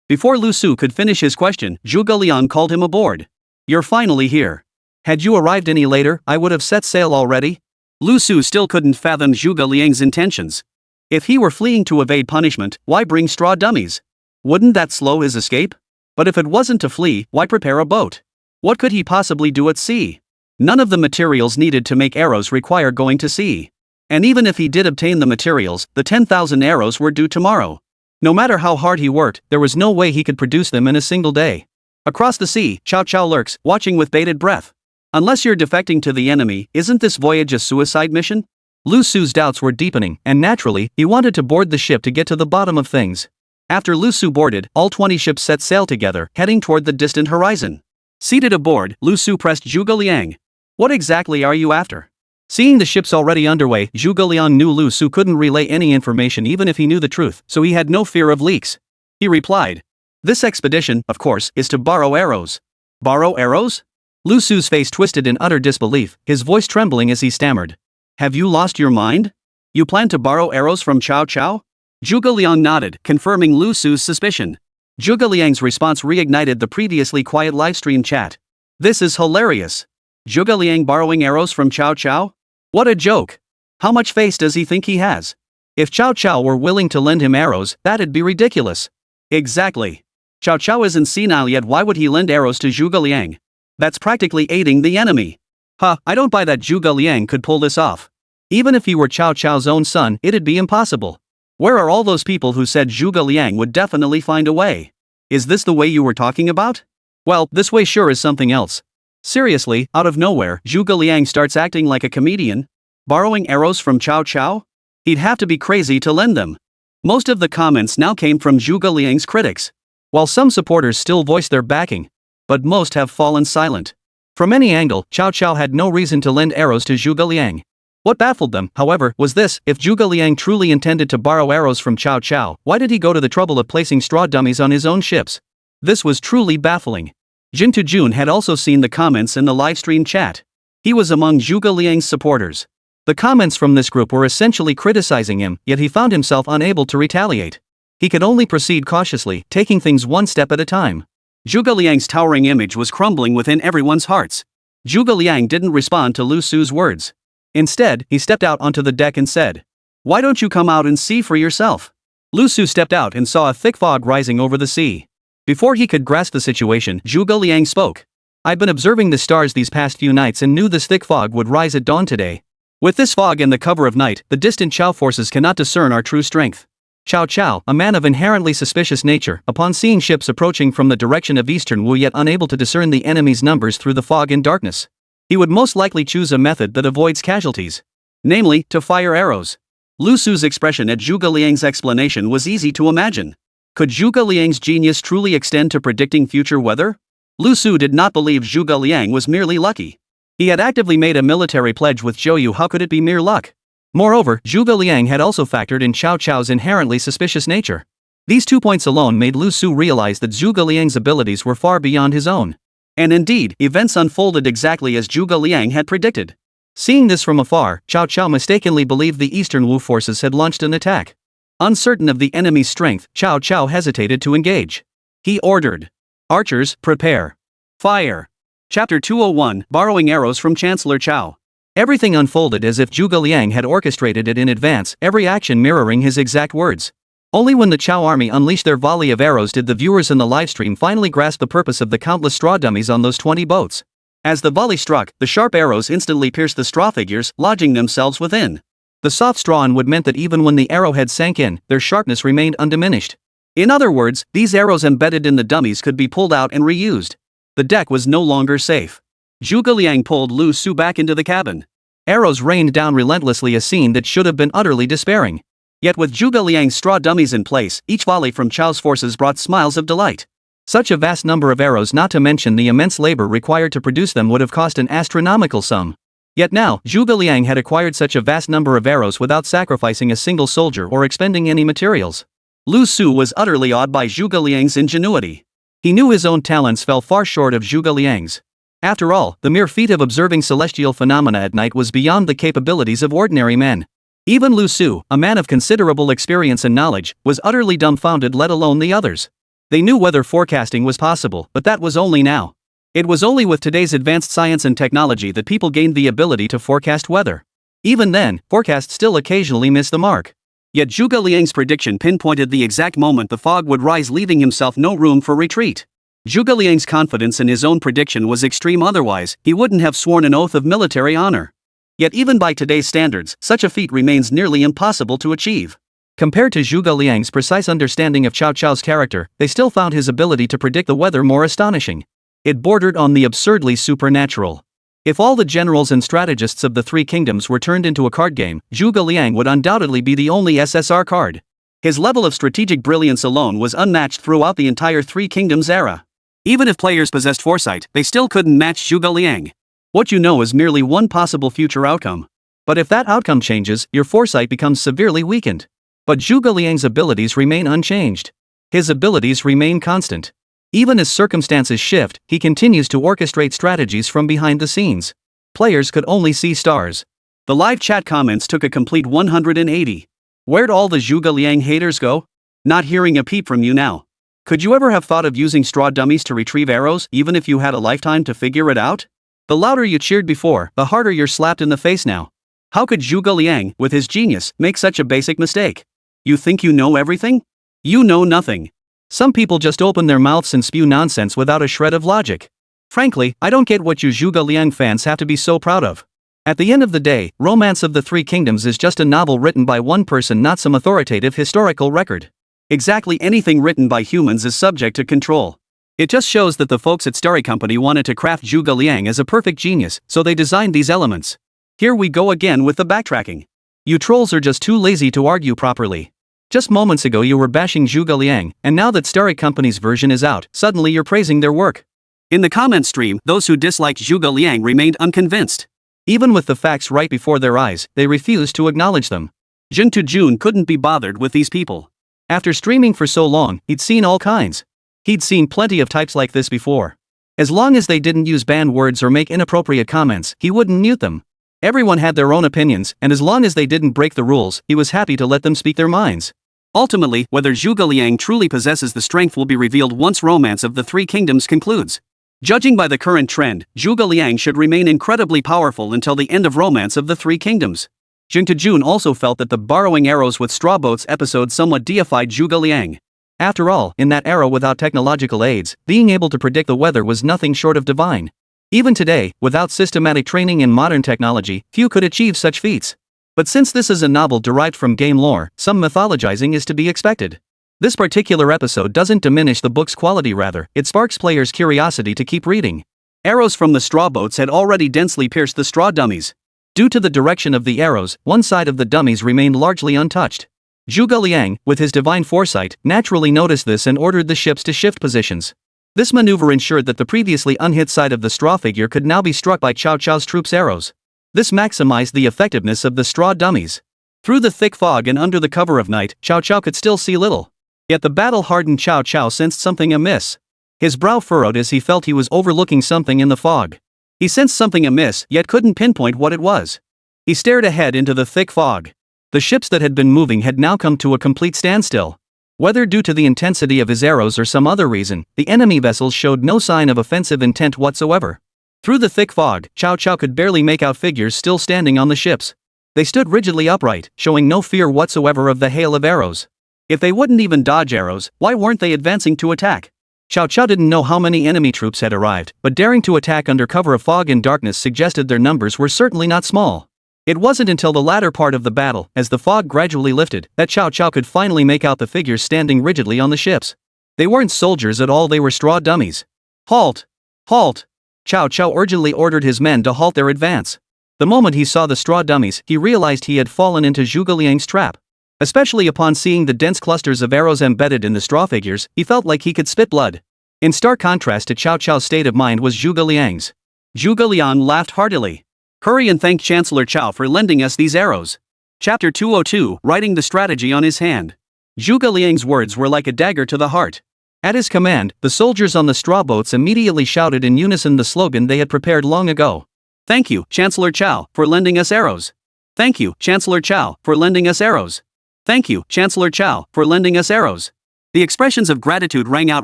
Before Lu Su could finish his question, Zhuge Liang called him aboard. "You're finally here. Had you arrived any later, I would have set sail already." Lu Su still couldn't fathom Zhuge Liang's intentions. If he were fleeing to evade punishment, why bring straw dummies? Wouldn't that slow his escape? But if it wasn't to flee, why prepare a boat? What could he possibly do at sea? None of the materials needed to make arrows require going to sea. And even if he did obtain the materials, the 10,000 arrows were due tomorrow. No matter how hard he worked, there was no way he could produce them in a single day. Across the sea, Cao Cao lurks, watching with bated breath. Unless you're defecting to the enemy, isn't this voyage a suicide mission? Lu Su's doubts were deepening, and naturally, he wanted to board the ship to get to the bottom of things. After Lu Su boarded, all 20 ships set sail together, heading toward the distant horizon. Seated aboard, Lu Su pressed Zhuge Liang. "What exactly are you after?" Seeing the ships already underway, Zhuge Liang knew Lu Su couldn't relay any information even if he knew the truth, so he had no fear of leaks. He replied, "This expedition, of course, is to borrow arrows." "Borrow arrows?" Lu Su's face twisted in utter disbelief, his voice trembling as he stammered. "Have you lost your mind? You plan to borrow arrows from Cao Cao?" Zhuge Liang nodded, confirming Lu Su's suspicion. Zhuge Liang's response reignited the previously quiet livestream chat. This is hilarious. Zhuge Liang borrowing arrows from Cao Cao? What a joke! How much face does he think he has? If Cao Cao were willing to lend him arrows, that'd be ridiculous. Exactly. Cao Cao isn't senile yet, why would he lend arrows to Zhuge Liang? That's practically aiding the enemy. I don't buy that Zhuge Liang could pull this off. Even if he were Cao Cao's own son, it'd be impossible. Where are all those people who said Zhuge Liang would definitely find a way? Is this the way you were talking about? Well, this way sure is something else. Seriously, out of nowhere, Zhuge Liang starts acting like a comedian? Borrowing arrows from Cao Cao? He'd have to be crazy to lend them. Most of the comments now came from Zhuge Liang's critics. While some supporters still voiced their backing, but most have fallen silent. From any angle, Cao Cao had no reason to lend arrows to Zhuge Liang. What baffled them, however, was this: if Zhuge Liang truly intended to borrow arrows from Cao Cao, why did he go to the trouble of placing straw dummies on his own ships? This was truly baffling. Jin Tujun had also seen the comments in the livestream chat. He was among Zhuge Liang's supporters. The comments from this group were essentially criticizing him, yet he found himself unable to retaliate. He could only proceed cautiously, taking things one step at a time. Zhuge Liang's towering image was crumbling within everyone's hearts. Zhuge Liang didn't respond to Lu Su's words. Instead, he stepped out onto the deck and said, "Why don't you come out and see for yourself?" Lu Su stepped out and saw a thick fog rising over the sea. Before he could grasp the situation, Zhuge Liang spoke. "I've been observing the stars these past few nights and knew this thick fog would rise at dawn today. With this fog and the cover of night, the distant Chao forces cannot discern our true strength." Cao Cao, a man of inherently suspicious nature, upon seeing ships approaching from the direction of Eastern Wu yet unable to discern the enemy's numbers through the fog and darkness, he would most likely choose a method that avoids casualties. Namely, to fire arrows. Lu Su's expression at Zhuge Liang's explanation was easy to imagine. Could Zhuge Liang's genius truly extend to predicting future weather? Lu Su did not believe Zhuge Liang was merely lucky. He had actively made a military pledge with Zhou Yu. How could it be mere luck? Moreover, Zhuge Liang had also factored in Cao Cao's inherently suspicious nature. These 2 points alone made Lu Su realize that Zhuge Liang's abilities were far beyond his own. And indeed, events unfolded exactly as Zhuge Liang had predicted. Seeing this from afar, Cao Cao mistakenly believed the Eastern Wu forces had launched an attack. Uncertain of the enemy's strength, Cao Cao hesitated to engage. He ordered, "Archers, prepare. Fire." Chapter 201, Borrowing Arrows from Chancellor Cao. Everything unfolded as if Zhuge Liang had orchestrated it in advance, every action mirroring his exact words. Only when the Cao army unleashed their volley of arrows did the viewers in the livestream finally grasp the purpose of the countless straw dummies on those 20 boats. As the volley struck, the sharp arrows instantly pierced the straw figures, lodging themselves within. The soft straw and wood meant that even when the arrowhead sank in, their sharpness remained undiminished. In other words, these arrows embedded in the dummies could be pulled out and reused. The deck was no longer safe. Zhuge Liang pulled Lu Su back into the cabin. Arrows rained down relentlessly, a scene that should have been utterly despairing. Yet with Zhuge Liang's straw dummies in place, each volley from Chao's forces brought smiles of delight. Such a vast number of arrows, not to mention the immense labor required to produce them, would have cost an astronomical sum. Yet now, Zhuge Liang had acquired such a vast number of arrows without sacrificing a single soldier or expending any materials. Lu Su was utterly awed by Zhuge Liang's ingenuity. He knew his own talents fell far short of Zhuge Liang's. After all, the mere feat of observing celestial phenomena at night was beyond the capabilities of ordinary men. Even Lu Su, a man of considerable experience and knowledge, was utterly dumbfounded, let alone the others. They knew weather forecasting was possible, but that was only now. It was only with today's advanced science and technology that people gained the ability to forecast weather. Even then, forecasts still occasionally miss the mark. Yet Zhuge Liang's prediction pinpointed the exact moment the fog would rise, leaving himself no room for retreat. Zhuge Liang's confidence in his own prediction was extreme, otherwise, he wouldn't have sworn an oath of military honor. Yet even by today's standards, such a feat remains nearly impossible to achieve. Compared to Zhuge Liang's precise understanding of Cao Cao's character, they still found his ability to predict the weather more astonishing. It bordered on the absurdly supernatural. If all the generals and strategists of the three kingdoms were turned into a card game, Zhuge Liang would undoubtedly be the only SSR card. His level of strategic brilliance alone was unmatched throughout the entire Three Kingdoms era. Even if players possessed foresight, they still couldn't match Zhuge Liang. What you know is merely one possible future outcome. But if that outcome changes, your foresight becomes severely weakened. But Zhuge Liang's abilities remain unchanged. His abilities remain constant. Even as circumstances shift, he continues to orchestrate strategies from behind the scenes. Players could only see stars. The live chat comments took a complete 180. Where'd all the Zhuge Liang haters go? Not hearing a peep from you now. Could you ever have thought of using straw dummies to retrieve arrows even if you had a lifetime to figure it out? The louder you cheered before, the harder you're slapped in the face now. How could Zhuge Liang, with his genius, make such a basic mistake? You think you know everything? You know nothing. Some people just open their mouths and spew nonsense without a shred of logic. Frankly, I don't get what you Zhuge Liang fans have to be so proud of. At the end of the day, Romance of the Three Kingdoms is just a novel written by one person, not some authoritative historical record. Exactly anything written by humans is subject to control. It just shows that the folks at Starry Company wanted to craft Zhuge Liang as a perfect genius, so they designed these elements. Here we go again with the backtracking. You trolls are just too lazy to argue properly. Just moments ago you were bashing Zhuge Liang, and now that Starry Company's version is out, suddenly you're praising their work. In the comment stream, those who disliked Zhuge Liang remained unconvinced. Even with the facts right before their eyes, they refused to acknowledge them. Jin Jun couldn't be bothered with these people. After streaming for so long, he'd seen all kinds. He'd seen plenty of types like this before. As long as they didn't use banned words or make inappropriate comments, he wouldn't mute them. Everyone had their own opinions, and as long as they didn't break the rules, he was happy to let them speak their minds. Ultimately, whether Zhuge Liang truly possesses the strength will be revealed once Romance of the Three Kingdoms concludes. Judging by the current trend, Zhuge Liang should remain incredibly powerful until the end of Romance of the Three Kingdoms. Jin Jun also felt that the borrowing arrows with straw boats episode somewhat deified Zhuge Liang. After all, in that era without technological aids, being able to predict the weather was nothing short of divine. Even today, without systematic training in modern technology, few could achieve such feats. But since this is a novel derived from game lore, some mythologizing is to be expected. This particular episode doesn't diminish the book's quality, rather, it sparks players' curiosity to keep reading. Arrows from the straw boats had already densely pierced the straw dummies. Due to the direction of the arrows, one side of the dummies remained largely untouched. Zhuge Liang, with his divine foresight, naturally noticed this and ordered the ships to shift positions. This maneuver ensured that the previously unhit side of the straw figure could now be struck by Cao Cao's troops' arrows. This maximized the effectiveness of the straw dummies. Through the thick fog and under the cover of night, Cao Cao could still see little. Yet the battle-hardened Cao Cao sensed something amiss. His brow furrowed as he felt he was overlooking something in the fog. He sensed something amiss, yet couldn't pinpoint what it was. He stared ahead into the thick fog. The ships that had been moving had now come to a complete standstill. Whether due to the intensity of his arrows or some other reason, the enemy vessels showed no sign of offensive intent whatsoever. Through the thick fog, Cao Cao could barely make out figures still standing on the ships. They stood rigidly upright, showing no fear whatsoever of the hail of arrows. If they wouldn't even dodge arrows, why weren't they advancing to attack? Cao Cao didn't know how many enemy troops had arrived, but daring to attack under cover of fog and darkness suggested their numbers were certainly not small. It wasn't until the latter part of the battle, as the fog gradually lifted, that Cao Cao could finally make out the figures standing rigidly on the ships. They weren't soldiers at all, they were straw dummies. Halt! Halt! Cao Cao urgently ordered his men to halt their advance. The moment he saw the straw dummies, he realized he had fallen into Zhuge Liang's trap. Especially upon seeing the dense clusters of arrows embedded in the straw figures, he felt like he could spit blood. In stark contrast to Cao Cao's state of mind was Zhuge Liang's. Zhuge Liang laughed heartily. Hurry and thank Chancellor Cao for lending us these arrows. Chapter 202, writing the strategy on his hand. Zhuge Liang's words were like a dagger to the heart. At his command, the soldiers on the straw boats immediately shouted in unison the slogan they had prepared long ago. Thank you, Chancellor Cao, for lending us arrows. Thank you, Chancellor Cao, for lending us arrows. Thank you, Chancellor Cao, for lending us arrows. The expressions of gratitude rang out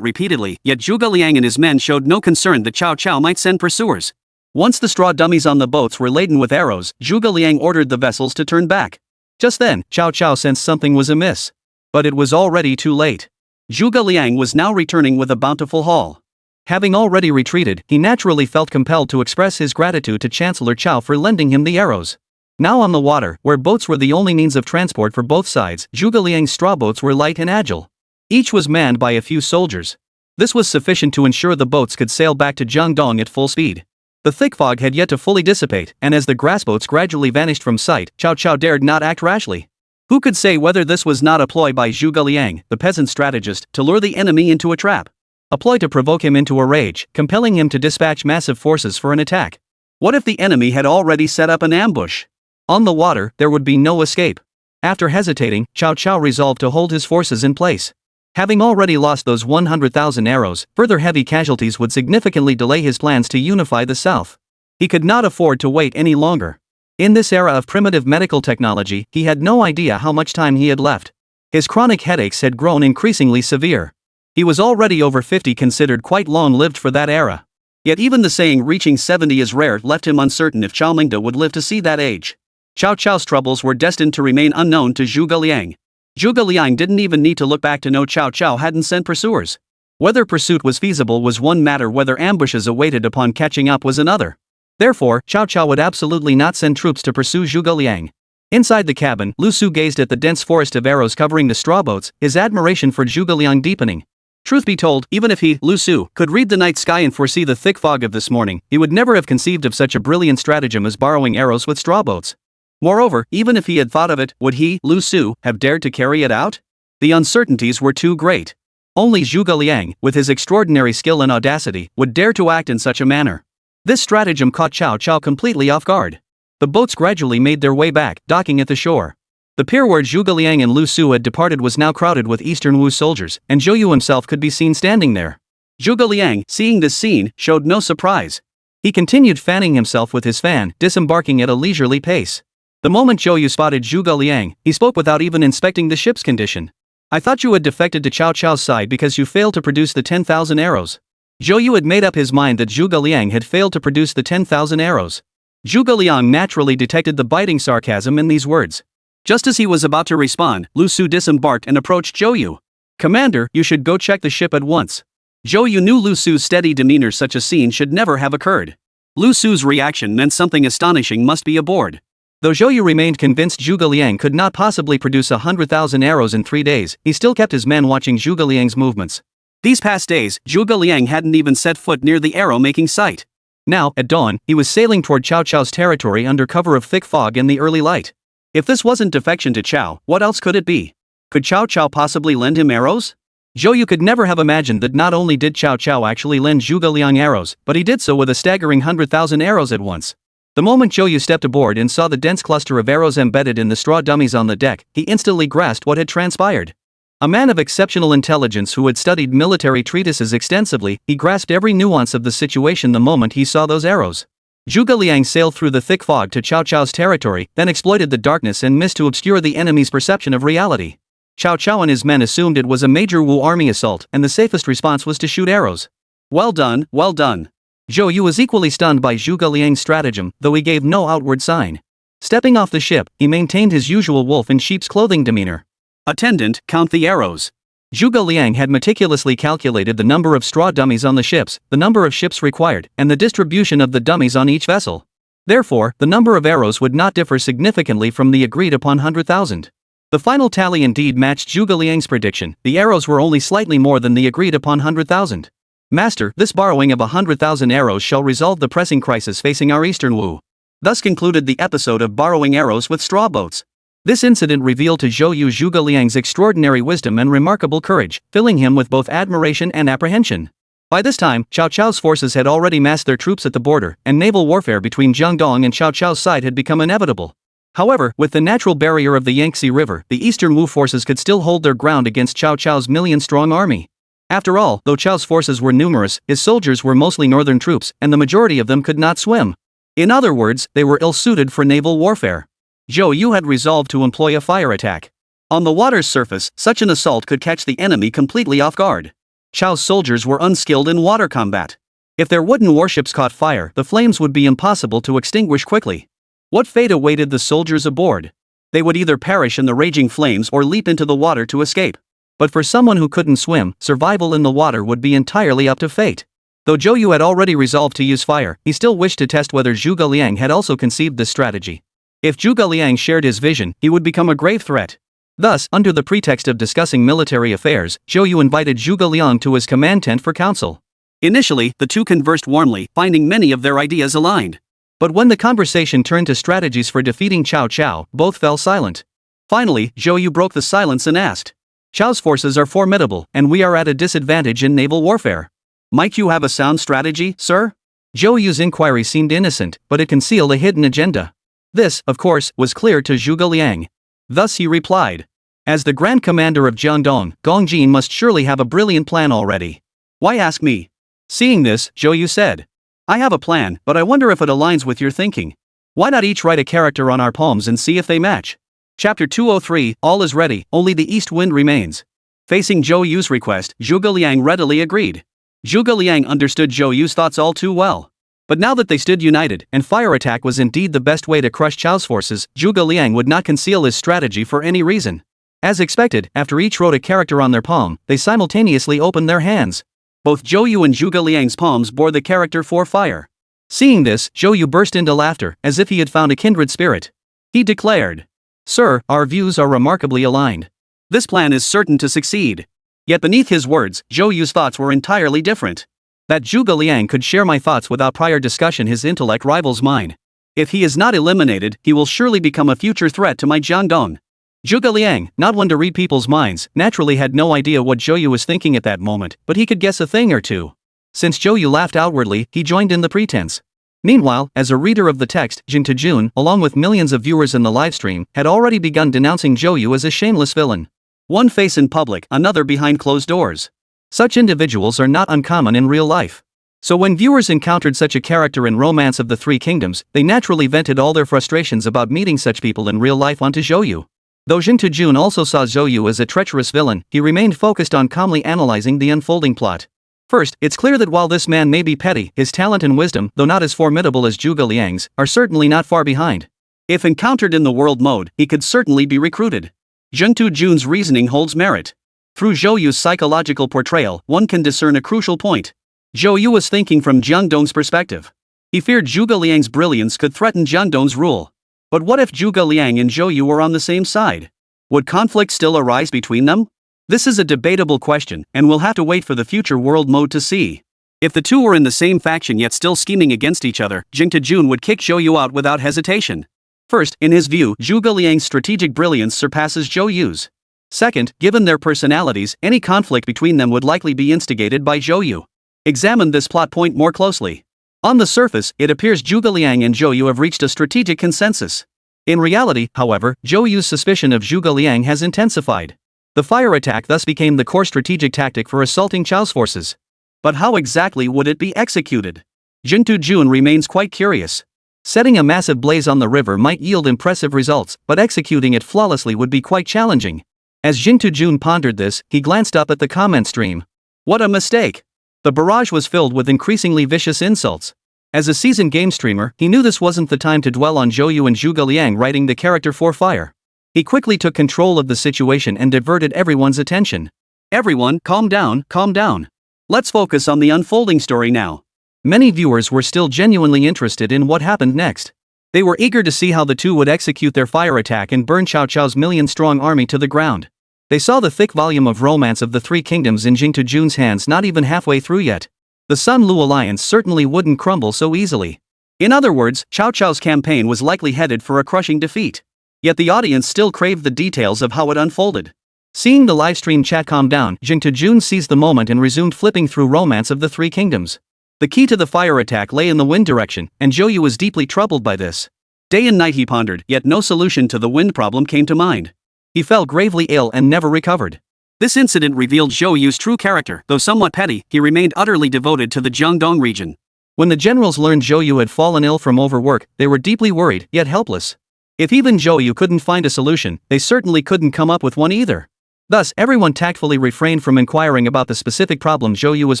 repeatedly, yet Zhuge Liang and his men showed no concern that Cao Cao might send pursuers. Once the straw dummies on the boats were laden with arrows, Zhuge Liang ordered the vessels to turn back. Just then, Cao Cao sensed something was amiss. But it was already too late. Zhuge Liang was now returning with a bountiful haul. Having already retreated, he naturally felt compelled to express his gratitude to Chancellor Cao for lending him the arrows. Now on the water, where boats were the only means of transport for both sides, Zhuge Liang's straw boats were light and agile. Each was manned by a few soldiers. This was sufficient to ensure the boats could sail back to Jiangdong at full speed. The thick fog had yet to fully dissipate, and as the grass boats gradually vanished from sight, Cao Cao dared not act rashly. Who could say whether this was not a ploy by Zhuge Liang, the peasant strategist, to lure the enemy into a trap? A ploy to provoke him into a rage, compelling him to dispatch massive forces for an attack. What if the enemy had already set up an ambush? On the water, there would be no escape. After hesitating, Cao Cao resolved to hold his forces in place. Having already lost those 100,000 arrows, further heavy casualties would significantly delay his plans to unify the south. He could not afford to wait any longer. In this era of primitive medical technology, he had no idea how much time he had left. His chronic headaches had grown increasingly severe. He was already over 50, considered quite long-lived for that era. Yet even the saying reaching 70 is rare left him uncertain if Chao Mingde would live to see that age. Cao Cao's troubles were destined to remain unknown to Zhuge Liang. Zhuge Liang didn't even need to look back to know Cao Cao hadn't sent pursuers. Whether pursuit was feasible was one matter, whether ambushes awaited upon catching up was another. Therefore, Cao Cao would absolutely not send troops to pursue Zhuge Liang. Inside the cabin, Lu Su gazed at the dense forest of arrows covering the straw boats, his admiration for Zhuge Liang deepening. Truth be told, even if he, Lu Su, could read the night sky and foresee the thick fog of this morning, he would never have conceived of such a brilliant stratagem as borrowing arrows with straw boats. Moreover, even if he had thought of it, would he, Lu Su, have dared to carry it out? The uncertainties were too great. Only Zhuge Liang, with his extraordinary skill and audacity, would dare to act in such a manner. This stratagem caught Cao Cao completely off guard. The boats gradually made their way back, docking at the shore. The pier where Zhuge Liang and Lu Su had departed was now crowded with Eastern Wu soldiers, and Zhou Yu himself could be seen standing there. Zhuge Liang, seeing this scene, showed no surprise. He continued fanning himself with his fan, disembarking at a leisurely pace. The moment Zhou Yu spotted Zhuge Liang, he spoke without even inspecting the ship's condition. "I thought you had defected to Cao Cao's side because you failed to produce the 10,000 arrows." Zhou Yu had made up his mind that Zhuge Liang had failed to produce the 10,000 arrows. Zhuge Liang naturally detected the biting sarcasm in these words. Just as he was about to respond, Lu Su disembarked and approached Zhou Yu. "Commander, you should go check the ship at once." Zhou Yu knew Lu Su's steady demeanor. Such a scene should never have occurred. Lu Su's reaction meant something astonishing must be aboard. Though Zhou Yu remained convinced Zhuge Liang could not possibly produce 100,000 arrows in 3 days, he still kept his men watching Zhuge Liang's movements. These past days, Zhuge Liang hadn't even set foot near the arrow-making site. Now, at dawn, he was sailing toward Cao Cao's territory under cover of thick fog and the early light. If this wasn't defection to Cao, what else could it be? Could Cao Cao possibly lend him arrows? Zhou Yu could never have imagined that not only did Cao Cao actually lend Zhuge Liang arrows, but he did so with a staggering 100,000 arrows at once. The moment Zhou Yu stepped aboard and saw the dense cluster of arrows embedded in the straw dummies on the deck, he instantly grasped what had transpired. A man of exceptional intelligence who had studied military treatises extensively, he grasped every nuance of the situation the moment he saw those arrows. Zhuge Liang sailed through the thick fog to Cao Cao's territory, then exploited the darkness and mist to obscure the enemy's perception of reality. Cao Cao and his men assumed it was a major Wu army assault, and the safest response was to shoot arrows. Well done, well done. Zhou Yu was equally stunned by Zhuge Liang's stratagem, though he gave no outward sign. Stepping off the ship, he maintained his usual wolf in sheep's clothing demeanor. "Attendant, count the arrows." Zhuge Liang had meticulously calculated the number of straw dummies on the ships, the number of ships required, and the distribution of the dummies on each vessel. Therefore, the number of arrows would not differ significantly from the agreed-upon 100,000. The final tally indeed matched Zhuge Liang's prediction. The arrows were only slightly more than the agreed-upon 100,000. "Master, this borrowing of 100,000 arrows shall resolve the pressing crisis facing our Eastern Wu." Thus concluded the episode of borrowing arrows with straw boats. This incident revealed to Zhou Yu Zhuge Liang's extraordinary wisdom and remarkable courage, filling him with both admiration and apprehension. By this time, Cao Cao's forces had already massed their troops at the border, and naval warfare between Jiangdong and Cao Cao's side had become inevitable. However, with the natural barrier of the Yangtze River, the Eastern Wu forces could still hold their ground against Cao Cao's million-strong army. After all, though Cao's forces were numerous, his soldiers were mostly northern troops, and the majority of them could not swim. In other words, they were ill-suited for naval warfare. Zhou Yu had resolved to employ a fire attack. On the water's surface, such an assault could catch the enemy completely off guard. Cao's soldiers were unskilled in water combat. If their wooden warships caught fire, the flames would be impossible to extinguish quickly. What fate awaited the soldiers aboard? They would either perish in the raging flames or leap into the water to escape. But for someone who couldn't swim, survival in the water would be entirely up to fate. Though Zhou Yu had already resolved to use fire, he still wished to test whether Zhuge Liang had also conceived this strategy. If Zhuge Liang shared his vision, he would become a grave threat. Thus, under the pretext of discussing military affairs, Zhou Yu invited Zhuge Liang to his command tent for counsel. Initially, the two conversed warmly, finding many of their ideas aligned. But when the conversation turned to strategies for defeating Cao Cao, both fell silent. Finally, Zhou Yu broke the silence and asked, "Cao's forces are formidable, and we are at a disadvantage in naval warfare. Might you have a sound strategy, sir?" Zhou Yu's inquiry seemed innocent, but it concealed a hidden agenda. This, of course, was clear to Zhuge Liang. Thus he replied, "As the Grand Commander of Jiangdong, Gong Jin must surely have a brilliant plan already. Why ask me?" Seeing this, Zhou Yu said, "I have a plan, but I wonder if it aligns with your thinking." Why not each write a character on our palms and see if they match? Chapter 203, All is ready, only the east wind remains. Facing Zhou Yu's request, Zhuge Liang readily agreed. Zhuge Liang understood Zhou Yu's thoughts all too well. But now that they stood united, and fire attack was indeed the best way to crush Chao's forces, Zhuge Liang would not conceal his strategy for any reason. As expected, after each wrote a character on their palm, they simultaneously opened their hands. Both Zhou Yu and Zhuge Liang's palms bore the character for fire. Seeing this, Zhou Yu burst into laughter, as if he had found a kindred spirit. He declared, "Sir, our views are remarkably aligned. This plan is certain to succeed." Yet beneath his words, Zhou Yu's thoughts were entirely different. That Zhuge Liang could share my thoughts without prior discussion, his intellect rivals mine. If he is not eliminated, he will surely become a future threat to my Jiangdong. Zhuge Liang, not one to read people's minds, naturally had no idea what Zhou Yu was thinking at that moment, but he could guess a thing or two. Since Zhou Yu laughed outwardly, he joined in the pretense. Meanwhile, as a reader of the text, Jing Jun, along with millions of viewers in the livestream, had already begun denouncing Zhou Yu as a shameless villain. One face in public, another behind closed doors. Such individuals are not uncommon in real life. So when viewers encountered such a character in Romance of the Three Kingdoms, they naturally vented all their frustrations about meeting such people in real life onto Zhou Yu. Though Jing Jun also saw Zhou Yu as a treacherous villain, he remained focused on calmly analyzing the unfolding plot. First, it's clear that while this man may be petty, his talent and wisdom, though not as formidable as Zhuge Liang's, are certainly not far behind. If encountered in the world mode, he could certainly be recruited. Jing Jun's reasoning holds merit. Through Zhou Yu's psychological portrayal, one can discern a crucial point. Zhou Yu was thinking from Jiangdong's perspective. He feared Zhuge Liang's brilliance could threaten Jiangdong's rule. But what if Zhuge Liang and Zhou Yu were on the same side? Would conflict still arise between them? This is a debatable question, and we'll have to wait for the future world mode to see. If the two were in the same faction yet still scheming against each other, Jing Jun would kick Zhou Yu out without hesitation. First, in his view, Zhuge Liang's strategic brilliance surpasses Zhou Yu's. Second, given their personalities, any conflict between them would likely be instigated by Zhou Yu. Examine this plot point more closely. On the surface, it appears Zhuge Liang and Zhou Yu have reached a strategic consensus. In reality, however, Zhou Yu's suspicion of Zhuge Liang has intensified. The fire attack thus became the core strategic tactic for assaulting Chao's forces. But how exactly would it be executed? Jing Jun remains quite curious. Setting a massive blaze on the river might yield impressive results, but executing it flawlessly would be quite challenging. As Jing Jun pondered this, he glanced up at the comment stream. What a mistake! The barrage was filled with increasingly vicious insults. As a seasoned game streamer, he knew this wasn't the time to dwell on Zhou Yu and Zhuge Liang writing the character for fire. He quickly took control of the situation and diverted everyone's attention. Everyone, calm down, calm down. Let's focus on the unfolding story now. Many viewers were still genuinely interested in what happened next. They were eager to see how the two would execute their fire attack and burn Cao Cao's million-strong army to the ground. They saw the thick volume of Romance of the Three Kingdoms in Jing Jun's hands not even halfway through yet. The Sun Lu alliance certainly wouldn't crumble so easily. In other words, Cao Cao's campaign was likely headed for a crushing defeat. Yet the audience still craved the details of how it unfolded. Seeing the livestream chat calm down, Jing Jun seized the moment and resumed flipping through Romance of the Three Kingdoms. The key to the fire attack lay in the wind direction, and Zhou Yu was deeply troubled by this. Day and night he pondered, yet no solution to the wind problem came to mind. He fell gravely ill and never recovered. This incident revealed Zhou Yu's true character. Though somewhat petty, he remained utterly devoted to the Jiangdong region. When the generals learned Zhou Yu had fallen ill from overwork, they were deeply worried, yet helpless. If even Zhou Yu couldn't find a solution, they certainly couldn't come up with one either. Thus, everyone tactfully refrained from inquiring about the specific problem Zhou Yu was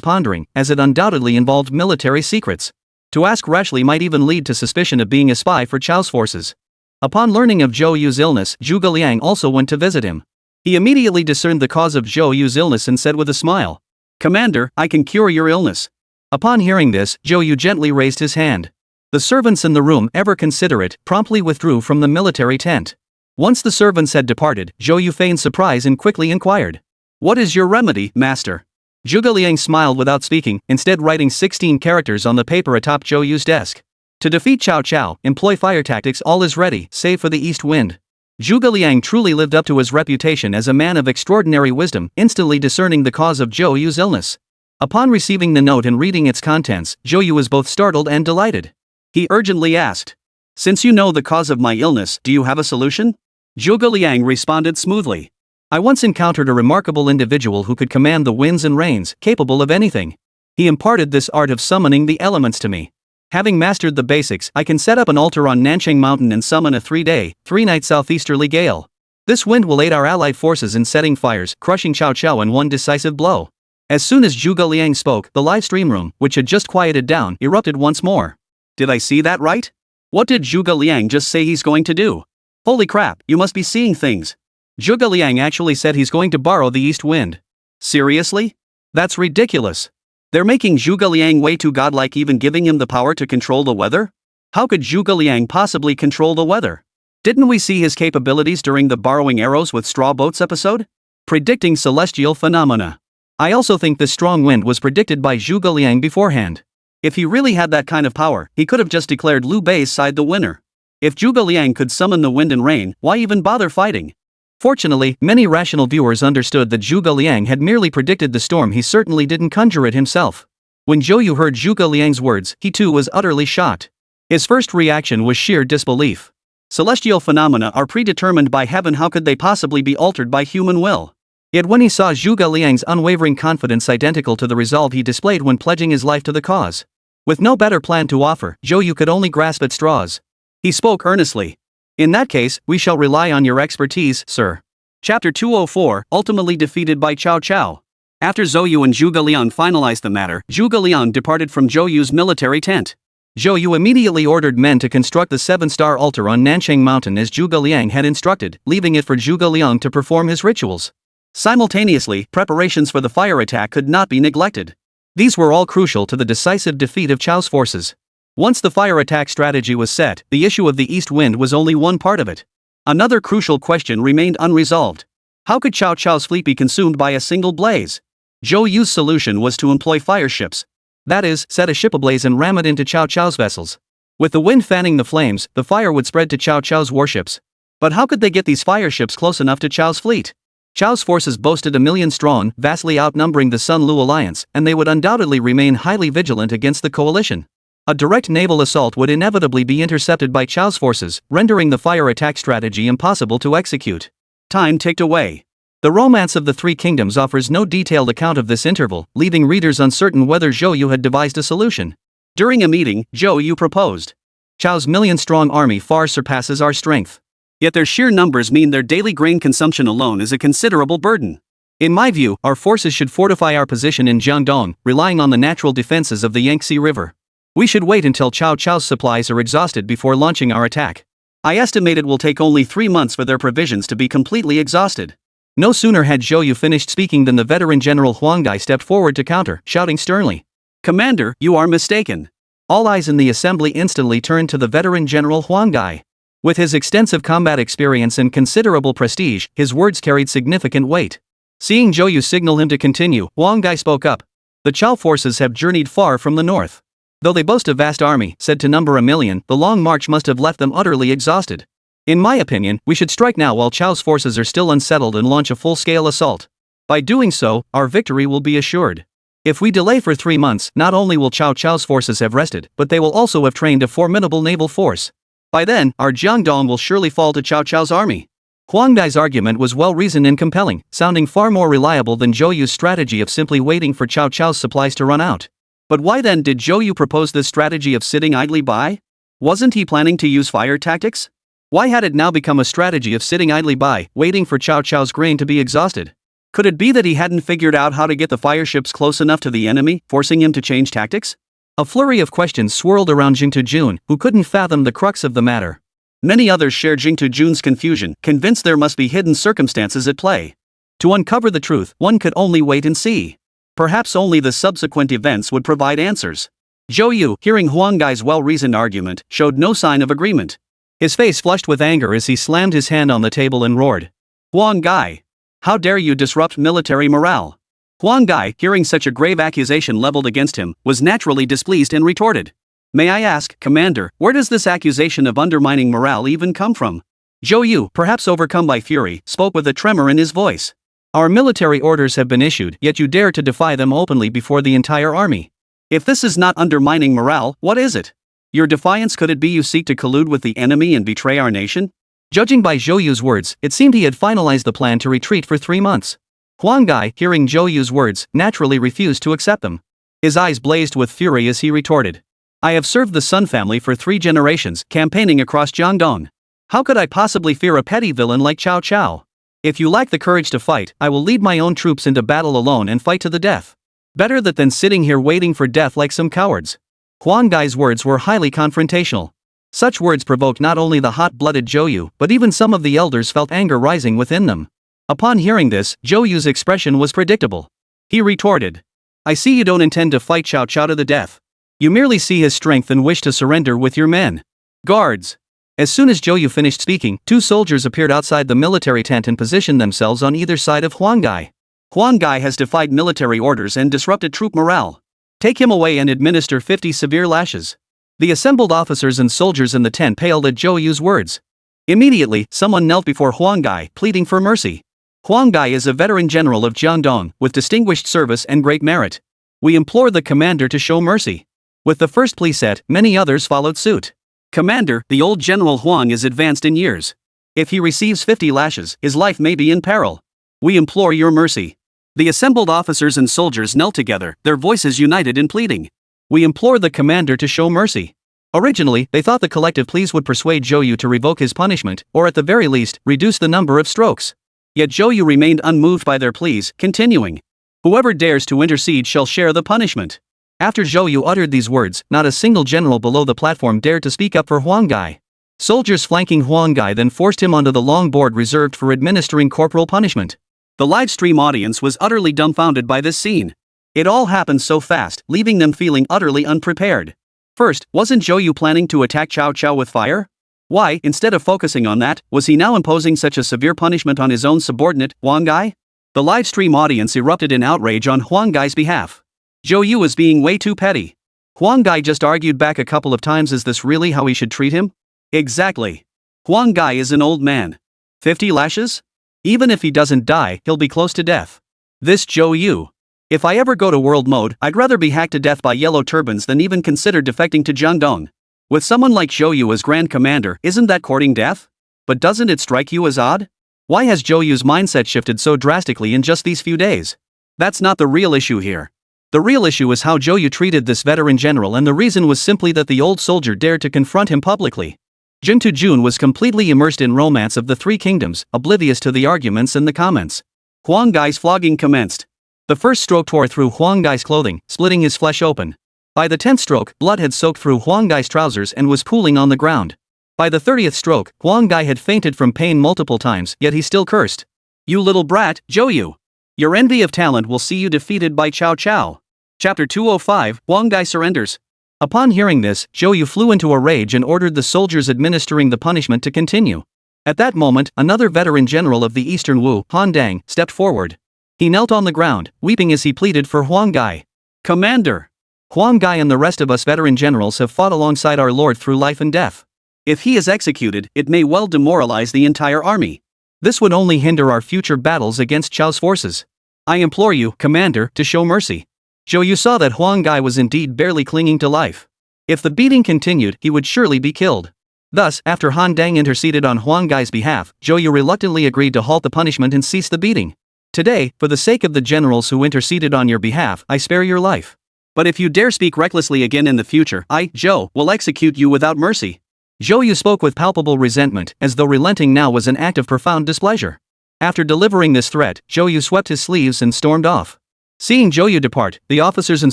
pondering, as it undoubtedly involved military secrets. To ask rashly might even lead to suspicion of being a spy for Chao's forces. Upon learning of Zhou Yu's illness, Zhuge Liang also went to visit him. He immediately discerned the cause of Zhou Yu's illness and said with a smile, "Commander, I can cure your illness." Upon hearing this, Zhou Yu gently raised his hand. The servants in the room, ever considerate, promptly withdrew from the military tent. Once the servants had departed, Zhou Yu feigned surprise and quickly inquired, "What is your remedy, master?" Zhuge Liang smiled without speaking, instead writing 16 characters on the paper atop Zhou Yu's desk. To defeat Cao Cao, employ fire tactics. All is ready, save for the east wind. Zhuge Liang truly lived up to his reputation as a man of extraordinary wisdom, instantly discerning the cause of Zhou Yu's illness. Upon receiving the note and reading its contents, Zhou Yu was both startled and delighted. He urgently asked, "Since you know the cause of my illness, do you have a solution?" Zhuge Liang responded smoothly, "I once encountered a remarkable individual who could command the winds and rains, capable of anything. He imparted this art of summoning the elements to me. Having mastered the basics, I can set up an altar on Nanchang Mountain and summon a 3-day, 3-night southeasterly gale. This wind will aid our allied forces in setting fires, crushing Cao Cao in one decisive blow. As soon as Zhuge Liang spoke, the live stream room, which had just quieted down, erupted once more. Did I see that right? What did Zhuge Liang just say he's going to do? Holy crap, you must be seeing things. Zhuge Liang actually said he's going to borrow the east wind. Seriously? That's ridiculous. They're making Zhuge Liang way too godlike, even giving him the power to control the weather? How could Zhuge Liang possibly control the weather? Didn't we see his capabilities during the borrowing arrows with straw boats episode? Predicting celestial phenomena. I also think this strong wind was predicted by Zhuge Liang beforehand. If he really had that kind of power, he could have just declared Liu Bei's side the winner. If Zhuge Liang could summon the wind and rain, why even bother fighting? Fortunately, many rational viewers understood that Zhuge Liang had merely predicted the storm. He certainly didn't conjure it himself. When Zhou Yu heard Zhuge Liang's words, he too was utterly shocked. His first reaction was sheer disbelief. Celestial phenomena are predetermined by heaven, how could they possibly be altered by human will? Yet when he saw Zhuge Liang's unwavering confidence identical to the resolve he displayed when pledging his life to the cause, with no better plan to offer, Zhou Yu could only grasp at straws. He spoke earnestly. In that case, we shall rely on your expertise, sir. Chapter 204, ultimately defeated by Cao Cao. After Zhou Yu and Zhuge Liang finalized the matter, Zhuge Liang departed from Zhou Yu's military tent. Zhou Yu immediately ordered men to construct the 7-star altar on Nanchang Mountain as Zhuge Liang had instructed, leaving it for Zhuge Liang to perform his rituals. Simultaneously, preparations for the fire attack could not be neglected. These were all crucial to the decisive defeat of Chao's forces. Once the fire attack strategy was set, the issue of the east wind was only one part of it. Another crucial question remained unresolved. How could Cao Cao's fleet be consumed by a single blaze? Zhou Yu's solution was to employ fire ships. That is, set a ship ablaze and ram it into Cao Cao's vessels. With the wind fanning the flames, the fire would spread to Cao Cao's warships. But how could they get these fire ships close enough to Chao's fleet? Chao's forces boasted 1 million strong, vastly outnumbering the Sun Lu alliance, and they would undoubtedly remain highly vigilant against the coalition. A direct naval assault would inevitably be intercepted by Chao's forces, rendering the fire attack strategy impossible to execute. Time ticked away. The Romance of the Three Kingdoms offers no detailed account of this interval, leaving readers uncertain whether Zhou Yu had devised a solution. During a meeting, Zhou Yu proposed. Chao's million-strong army far surpasses our strength. Yet their sheer numbers mean their daily grain consumption alone is a considerable burden. In my view, our forces should fortify our position in Jiangdong, relying on the natural defenses of the Yangtze River. We should wait until Cao Cao's supplies are exhausted before launching our attack. I estimate it will take only 3 months for their provisions to be completely exhausted. No sooner had Zhou Yu finished speaking than the veteran General Huang Gai stepped forward to counter, shouting sternly, "Commander, you are mistaken." All eyes in the assembly instantly turned to the veteran General Huang Gai. With his extensive combat experience and considerable prestige, his words carried significant weight. Seeing Zhou Yu signal him to continue, Huang Gai spoke up. The Chao forces have journeyed far from the north. Though they boast a vast army, said to number 1 million, the long march must have left them utterly exhausted. In my opinion, we should strike now while Chao's forces are still unsettled and launch a full-scale assault. By doing so, our victory will be assured. If we delay for 3 months, not only will Cao Cao's forces have rested, but they will also have trained a formidable naval force. By then, our Jiangdong will surely fall to Cao Cao's army. Huang Gai's argument was well-reasoned and compelling, sounding far more reliable than Zhou Yu's strategy of simply waiting for Cao Cao's supplies to run out. But why then did Zhou Yu propose this strategy of sitting idly by? Wasn't he planning to use fire tactics? Why had it now become a strategy of sitting idly by, waiting for Cao Cao's grain to be exhausted? Could it be that he hadn't figured out how to get the fire ships close enough to the enemy, forcing him to change tactics? A flurry of questions swirled around Jingtu Jun, who couldn't fathom the crux of the matter. Many others shared Jingtu Jun's confusion, convinced there must be hidden circumstances at play. To uncover the truth, one could only wait and see. Perhaps only the subsequent events would provide answers. Zhou Yu, hearing Huang Gai's well-reasoned argument, showed no sign of agreement. His face flushed with anger as he slammed his hand on the table and roared, "Huang Gai! How dare you disrupt military morale?" Huang Gai, hearing such a grave accusation leveled against him, was naturally displeased and retorted, "May I ask, Commander, where does this accusation of undermining morale even come from?" Zhou Yu, perhaps overcome by fury, spoke with a tremor in his voice. "Our military orders have been issued, yet you dare to defy them openly before the entire army. If this is not undermining morale, what is it? Your defiance, could it be you seek to collude with the enemy and betray our nation?" Judging by Zhou Yu's words, it seemed he had finalized the plan to retreat for 3 months. Huang Gai, hearing Zhou Yu's words, naturally refused to accept them. His eyes blazed with fury as he retorted, I have served the Sun family for 3 generations, campaigning across Jiangdong. How could I possibly fear a petty villain like Cao Cao? If you lack the courage to fight, I will lead my own troops into battle alone and fight to the death. Better that than sitting here waiting for death like some cowards. Huang Gai's words were highly confrontational. Such words provoked not only the hot-blooded Zhou Yu, but even some of the elders felt anger rising within them. Upon hearing this, Zhou Yu's expression was predictable. He retorted. I see you don't intend to fight Cao Cao to the death. You merely see his strength and wish to surrender with your men. Guards! As soon as Zhou Yu finished speaking, 2 soldiers appeared outside the military tent and positioned themselves on either side of Huang Gai. Huang Gai has defied military orders and disrupted troop morale. Take him away and administer 50 severe lashes. The assembled officers and soldiers in the tent paled at Zhou Yu's words. Immediately, someone knelt before Huang Gai, pleading for mercy. Huang Gai is a veteran general of Jiangdong, with distinguished service and great merit. We implore the commander to show mercy. With the first plea set, many others followed suit. Commander, the old General Huang is advanced in years. If he receives 50 lashes, his life may be in peril. We implore your mercy. The assembled officers and soldiers knelt together, their voices united in pleading. We implore the commander to show mercy. Originally, they thought the collective pleas would persuade Zhou Yu to revoke his punishment, or at the very least, reduce the number of strokes. Yet Zhou Yu remained unmoved by their pleas, continuing. Whoever dares to intercede shall share the punishment. After Zhou Yu uttered these words, not a single general below the platform dared to speak up for Huang Gai. Soldiers flanking Huang Gai then forced him onto the long board reserved for administering corporal punishment. The livestream audience was utterly dumbfounded by this scene. It all happened so fast, leaving them feeling utterly unprepared. First, wasn't Zhou Yu planning to attack Cao Cao with fire? Why, instead of focusing on that, was he now imposing such a severe punishment on his own subordinate, Huang Gai? The livestream audience erupted in outrage on Huang Gai's behalf. Zhou Yu was being way too petty. Huang Gai just argued back a couple of times. Is this really how we should treat him? Exactly. Huang Gai is an old man. 50 lashes? Even if he doesn't die, he'll be close to death. This Zhou Yu. If I ever go to world mode, I'd rather be hacked to death by yellow turbans than even consider defecting to Jiangdong. With someone like Zhou Yu as Grand Commander, isn't that courting death? But doesn't it strike you as odd? Why has Zhou Yu's mindset shifted so drastically in just these few days? That's not the real issue here. The real issue is how Zhou Yu treated this veteran general, and the reason was simply that the old soldier dared to confront him publicly. Jin Jun was completely immersed in romance of the 3 kingdoms, oblivious to the arguments and the comments. Huang Gai's flogging commenced. The first stroke tore through Huang Gai's clothing, splitting his flesh open. By the 10th stroke, blood had soaked through Huang Gai's trousers and was pooling on the ground. By the 30th stroke, Huang Gai had fainted from pain multiple times, yet he still cursed. You little brat, Zhou Yu. Your envy of talent will see you defeated by Cao Cao. Chapter 205, Huang Gai surrenders. Upon hearing this, Zhou Yu flew into a rage and ordered the soldiers administering the punishment to continue. At that moment, another veteran general of the Eastern Wu, Han Dang, stepped forward. He knelt on the ground, weeping as he pleaded for Huang Gai. Commander! Huang Gai and the rest of us veteran generals have fought alongside our lord through life and death. If he is executed, it may well demoralize the entire army. This would only hinder our future battles against Chao's forces. I implore you, Commander, to show mercy. Zhou Yu saw that Huang Gai was indeed barely clinging to life. If the beating continued, he would surely be killed. Thus, after Han Dang interceded on Huang Gai's behalf, Zhou Yu reluctantly agreed to halt the punishment and cease the beating. Today, for the sake of the generals who interceded on your behalf, I spare your life. But if you dare speak recklessly again in the future, I, Zhou, will execute you without mercy. Zhou Yu spoke with palpable resentment, as though relenting now was an act of profound displeasure. After delivering this threat, Zhou Yu swept his sleeves and stormed off. Seeing Zhou Yu depart, the officers and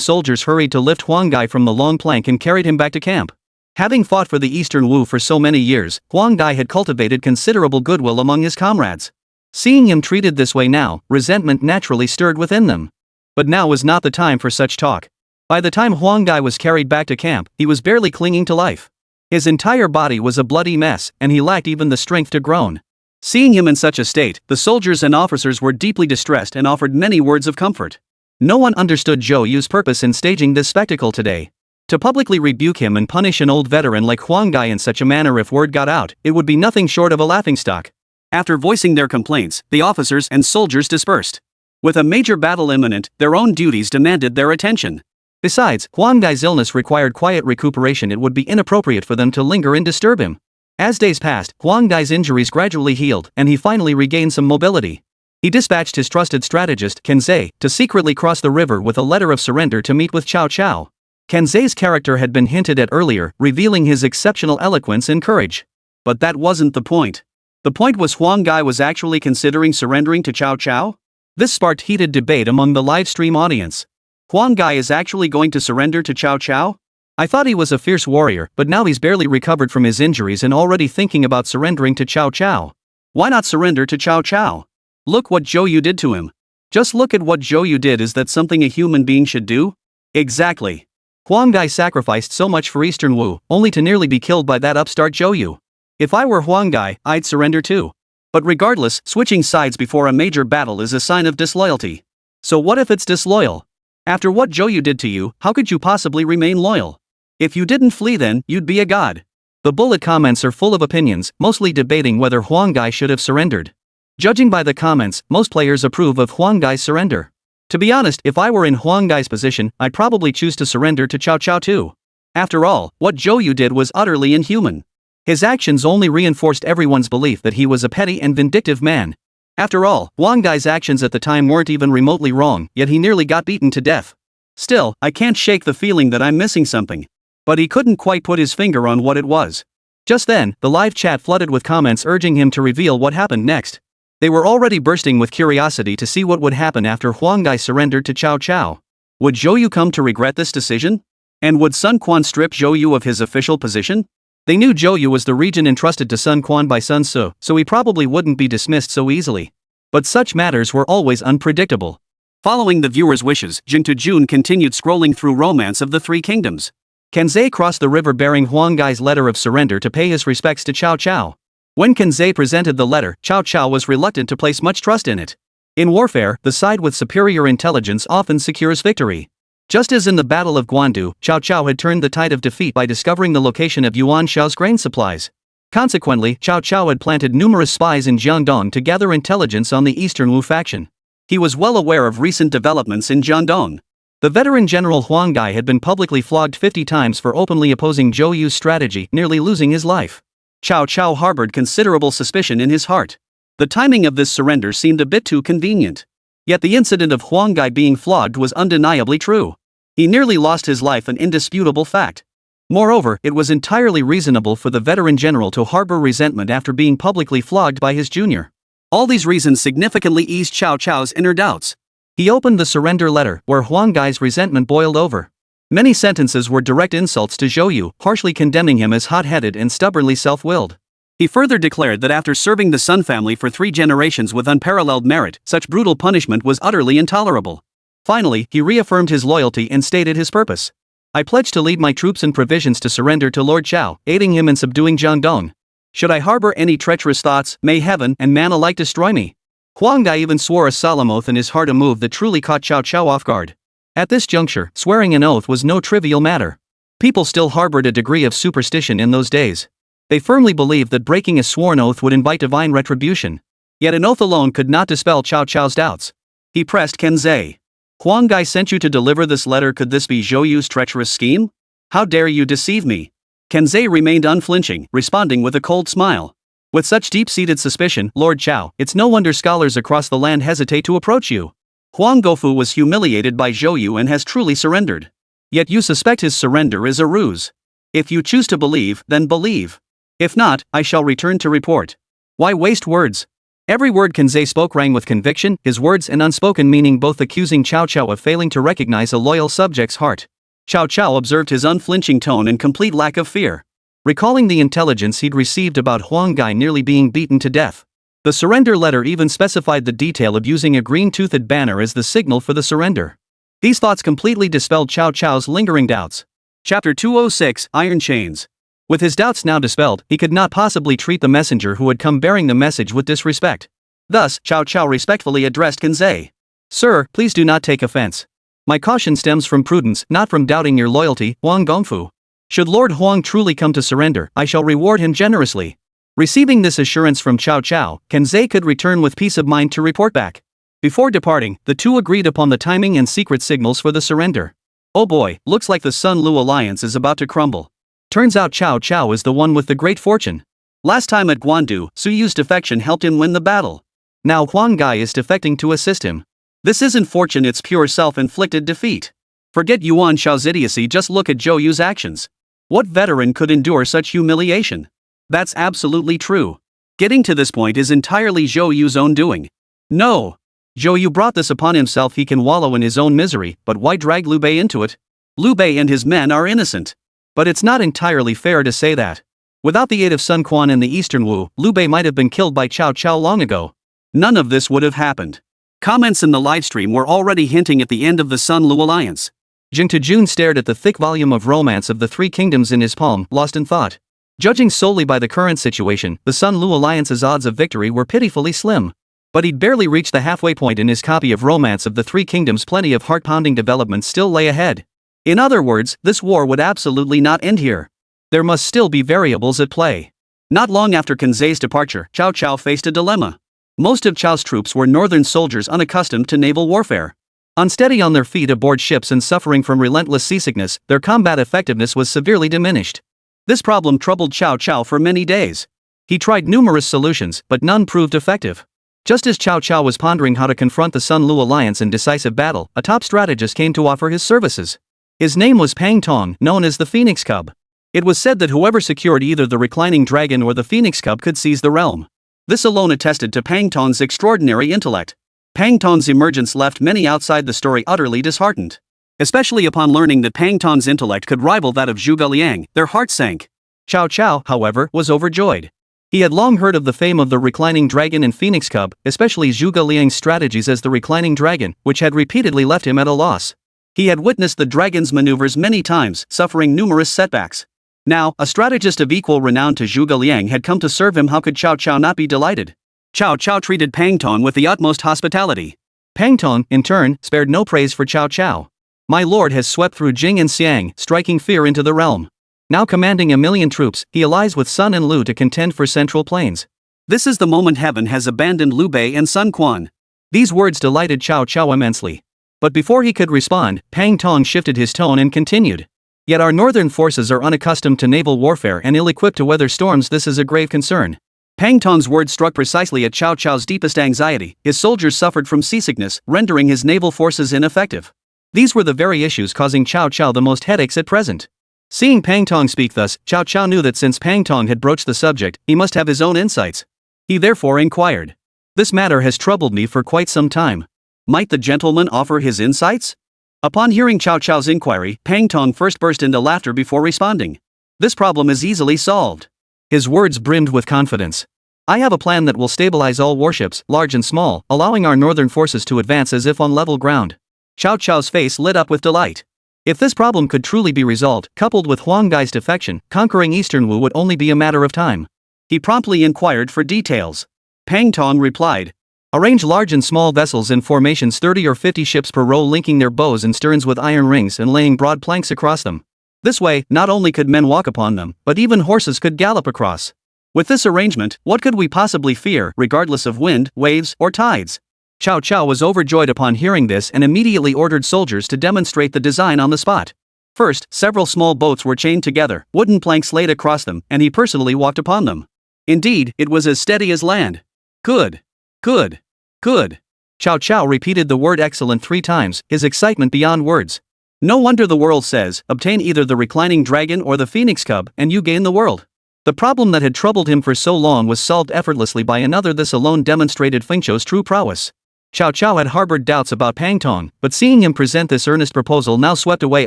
soldiers hurried to lift Huang Gai from the long plank and carried him back to camp. Having fought for the Eastern Wu for so many years, Huang Gai had cultivated considerable goodwill among his comrades. Seeing him treated this way now, resentment naturally stirred within them. But now was not the time for such talk. By the time Huang Gai was carried back to camp, he was barely clinging to life. His entire body was a bloody mess, and he lacked even the strength to groan. Seeing him in such a state, the soldiers and officers were deeply distressed and offered many words of comfort. No one understood Zhou Yu's purpose in staging this spectacle today. To publicly rebuke him and punish an old veteran like Huang Gai in such a manner, if word got out, it would be nothing short of a laughingstock. After voicing their complaints, the officers and soldiers dispersed. With a major battle imminent, their own duties demanded their attention. Besides, Huang Gai's illness required quiet recuperation. It would be inappropriate for them to linger and disturb him. As days passed, Huang Gai's injuries gradually healed, and he finally regained some mobility. He dispatched his trusted strategist, Ken Zhe, to secretly cross the river with a letter of surrender to meet with Cao Cao. Kanzei's character had been hinted at earlier, revealing his exceptional eloquence and courage. But that wasn't the point. The point was Huang Gai was actually considering surrendering to Cao Cao? This sparked heated debate among the livestream audience. Huang Gai is actually going to surrender to Cao Cao? I thought he was a fierce warrior, but now he's barely recovered from his injuries and already thinking about surrendering to Cao Cao. Why not surrender to Cao Cao? Look what Zhou Yu did to him. Just look at what Zhou Yu did. Is that something a human being should do? Exactly. Huang Gai sacrificed so much for Eastern Wu, only to nearly be killed by that upstart Zhou Yu. If I were Huang Gai, I'd surrender too. But regardless, switching sides before a major battle is a sign of disloyalty. So what if it's disloyal? After what Zhou Yu did to you, how could you possibly remain loyal? If you didn't flee then, you'd be a god. The bullet comments are full of opinions, mostly debating whether Huang Gai should have surrendered. Judging by the comments, most players approve of Huang Gai's surrender. To be honest, if I were in Huang Gai's position, I'd probably choose to surrender to Cao Cao too. After all, what Zhou Yu did was utterly inhuman. His actions only reinforced everyone's belief that he was a petty and vindictive man. After all, Huang Gai's actions at the time weren't even remotely wrong, yet he nearly got beaten to death. Still, I can't shake the feeling that I'm missing something. But he couldn't quite put his finger on what it was. Just then, the live chat flooded with comments urging him to reveal what happened next. They were already bursting with curiosity to see what would happen after Huang Gai surrendered to Cao Cao. Would Zhou Yu come to regret this decision? And would Sun Quan strip Zhou Yu of his official position? They knew Zhou Yu was the regent entrusted to Sun Quan by Sun Tzu, so he probably wouldn't be dismissed so easily. But such matters were always unpredictable. Following the viewer's wishes, Jing Jun continued scrolling through Romance of the Three Kingdoms. Kanzei crossed the river bearing Huang Gai's letter of surrender to pay his respects to Cao Cao. When Kanzei presented the letter, Cao Cao was reluctant to place much trust in it. In warfare, the side with superior intelligence often secures victory. Just as in the Battle of Guandu, Cao Cao had turned the tide of defeat by discovering the location of Yuan Shao's grain supplies. Consequently, Cao Cao had planted numerous spies in Jiangdong to gather intelligence on the Eastern Wu faction. He was well aware of recent developments in Jiangdong. The veteran general Huang Gai had been publicly flogged 50 times for openly opposing Zhou Yu's strategy, nearly losing his life. Cao Cao harbored considerable suspicion in his heart. The timing of this surrender seemed a bit too convenient. Yet the incident of Huang Gai being flogged was undeniably true. He nearly lost his life, an indisputable fact. Moreover, it was entirely reasonable for the veteran general to harbor resentment after being publicly flogged by his junior. All these reasons significantly eased Cao Cao's inner doubts. He opened the surrender letter, where Huang Gai's resentment boiled over. Many sentences were direct insults to Zhou Yu, harshly condemning him as hot-headed and stubbornly self-willed. He further declared that after serving the Sun family for 3 generations with unparalleled merit, such brutal punishment was utterly intolerable. Finally, he reaffirmed his loyalty and stated his purpose. I pledge to lead my troops and provisions to surrender to Lord Chao, aiding him in subduing Jiangdong. Should I harbor any treacherous thoughts, may heaven and man alike destroy me. Huang Gai even swore a solemn oath in his heart, a move that truly caught Cao Cao off guard. At this juncture, swearing an oath was no trivial matter. People still harbored a degree of superstition in those days. They firmly believed that breaking a sworn oath would invite divine retribution. Yet an oath alone could not dispel Cao Cao's doubts. He pressed Kanzei. Huang Gai sent you to deliver this letter. Could this be Zhou Yu's treacherous scheme? How dare you deceive me? Kanzei remained unflinching, responding with a cold smile. With such deep-seated suspicion, Lord Chao, it's no wonder scholars across the land hesitate to approach you. Huang Gofu was humiliated by Zhou Yu and has truly surrendered. Yet you suspect his surrender is a ruse. If you choose to believe, then believe. If not, I shall return to report. Why waste words? Every word Kanzei spoke rang with conviction, his words and unspoken meaning both accusing Cao Cao of failing to recognize a loyal subject's heart. Cao Cao observed his unflinching tone and complete lack of fear. Recalling the intelligence he'd received about Huang Gai nearly being beaten to death. The surrender letter even specified the detail of using a green-toothed banner as the signal for the surrender. These thoughts completely dispelled Cao Cao's lingering doubts. Chapter 206, Iron Chains. With his doubts now dispelled, he could not possibly treat the messenger who had come bearing the message with disrespect. Thus, Cao Cao respectfully addressed Kanzei. Sir, please do not take offense. My caution stems from prudence, not from doubting your loyalty, Huang Gongfu. Should Lord Huang truly come to surrender, I shall reward him generously. Receiving this assurance from Cao Cao, Kanzei could return with peace of mind to report back. Before departing, the two agreed upon the timing and secret signals for the surrender. Oh boy, looks like the Sun-Lu alliance is about to crumble. Turns out Cao Cao is the one with the great fortune. Last time at Guandu, Su Yu's defection helped him win the battle. Now Huang Gai is defecting to assist him. This isn't fortune, it's pure self-inflicted defeat. Forget Yuan Shao's idiocy, just look at Zhou Yu's actions. What veteran could endure such humiliation? That's absolutely true. Getting to this point is entirely Zhou Yu's own doing. No. Zhou Yu brought this upon himself. He can wallow in his own misery, but why drag Liu Bei into it? Liu Bei and his men are innocent. But it's not entirely fair to say that. Without the aid of Sun Quan and the Eastern Wu, Liu Bei might have been killed by Cao Cao long ago. None of this would have happened. Comments in the livestream were already hinting at the end of the Sun-Lu alliance. Jing Tejun stared at the thick volume of romance of the Three Kingdoms in his palm, lost in thought. Judging solely by the current situation, the Sun-Lu alliance's odds of victory were pitifully slim. But he'd barely reached the halfway point in his copy of Romance of the Three Kingdoms. Plenty of heart-pounding developments still lay ahead. In other words, this war would absolutely not end here. There must still be variables at play. Not long after Kanzei's departure, Cao Cao faced a dilemma. Most of Cao's troops were northern soldiers unaccustomed to naval warfare. Unsteady on their feet aboard ships and suffering from relentless seasickness, their combat effectiveness was severely diminished. This problem troubled Cao Cao for many days. He tried numerous solutions, but none proved effective. Just as Cao Cao was pondering how to confront the Sun-Lu alliance in decisive battle, a top strategist came to offer his services. His name was Pang Tong, known as the Phoenix Cub. It was said that whoever secured either the reclining dragon or the Phoenix Cub could seize the realm. This alone attested to Pang Tong's extraordinary intellect. Pang Tong's emergence left many outside the story utterly disheartened. Especially upon learning that Pang Tong's intellect could rival that of Zhuge Liang, their hearts sank. Cao Cao, however, was overjoyed. He had long heard of the fame of the reclining dragon and Phoenix Cub, especially Zhuge Liang's strategies as the reclining dragon, which had repeatedly left him at a loss. He had witnessed the dragon's maneuvers many times, suffering numerous setbacks. Now, a strategist of equal renown to Zhuge Liang had come to serve him. How could Cao Cao not be delighted? Cao Cao treated Pang Tong with the utmost hospitality. Pang Tong, in turn, spared no praise for Cao Cao. My lord has swept through Jing and Xiang, striking fear into the realm. Now commanding 1,000,000 troops, he allies with Sun and Lu to contend for Central Plains. This is the moment heaven has abandoned Liu Bei and Sun Quan. These words delighted Cao Cao immensely. But before he could respond, Pang Tong shifted his tone and continued. Yet our northern forces are unaccustomed to naval warfare and ill-equipped to weather storms. This is a grave concern. Pang Tong's words struck precisely at Cao Cao's deepest anxiety. His soldiers suffered from seasickness, rendering his naval forces ineffective. These were the very issues causing Cao Cao the most headaches at present. Seeing Pang Tong speak thus, Cao Cao knew that since Pang Tong had broached the subject, he must have his own insights. He therefore inquired. This matter has troubled me for quite some time. Might the gentleman offer his insights? Upon hearing Cao Cao's inquiry, Pang Tong first burst into laughter before responding. This problem is easily solved. His words brimmed with confidence. I have a plan that will stabilize all warships, large and small, allowing our northern forces to advance as if on level ground. Cao Cao's face lit up with delight. If this problem could truly be resolved, coupled with Huang Gai's defection, conquering Eastern Wu would only be a matter of time. He promptly inquired for details. Pang Tong replied. Arrange large and small vessels in formations, 30 or 50 ships per row, linking their bows and sterns with iron rings and laying broad planks across them. This way, not only could men walk upon them, but even horses could gallop across. With this arrangement, what could we possibly fear, regardless of wind, waves, or tides? Cao Cao was overjoyed upon hearing this and immediately ordered soldiers to demonstrate the design on the spot. First, several small boats were chained together, wooden planks laid across them, and he personally walked upon them. Indeed, it was as steady as land. Good. Good. Good. Cao Cao repeated the word excellent 3 times, his excitement beyond words. No wonder the world says, obtain either the reclining dragon or the Phoenix Cub, and you gain the world. The problem that had troubled him for so long was solved effortlessly by another. This alone demonstrated Fengzhou's true prowess. Cao Cao had harbored doubts about Pang Tong, but seeing him present this earnest proposal now swept away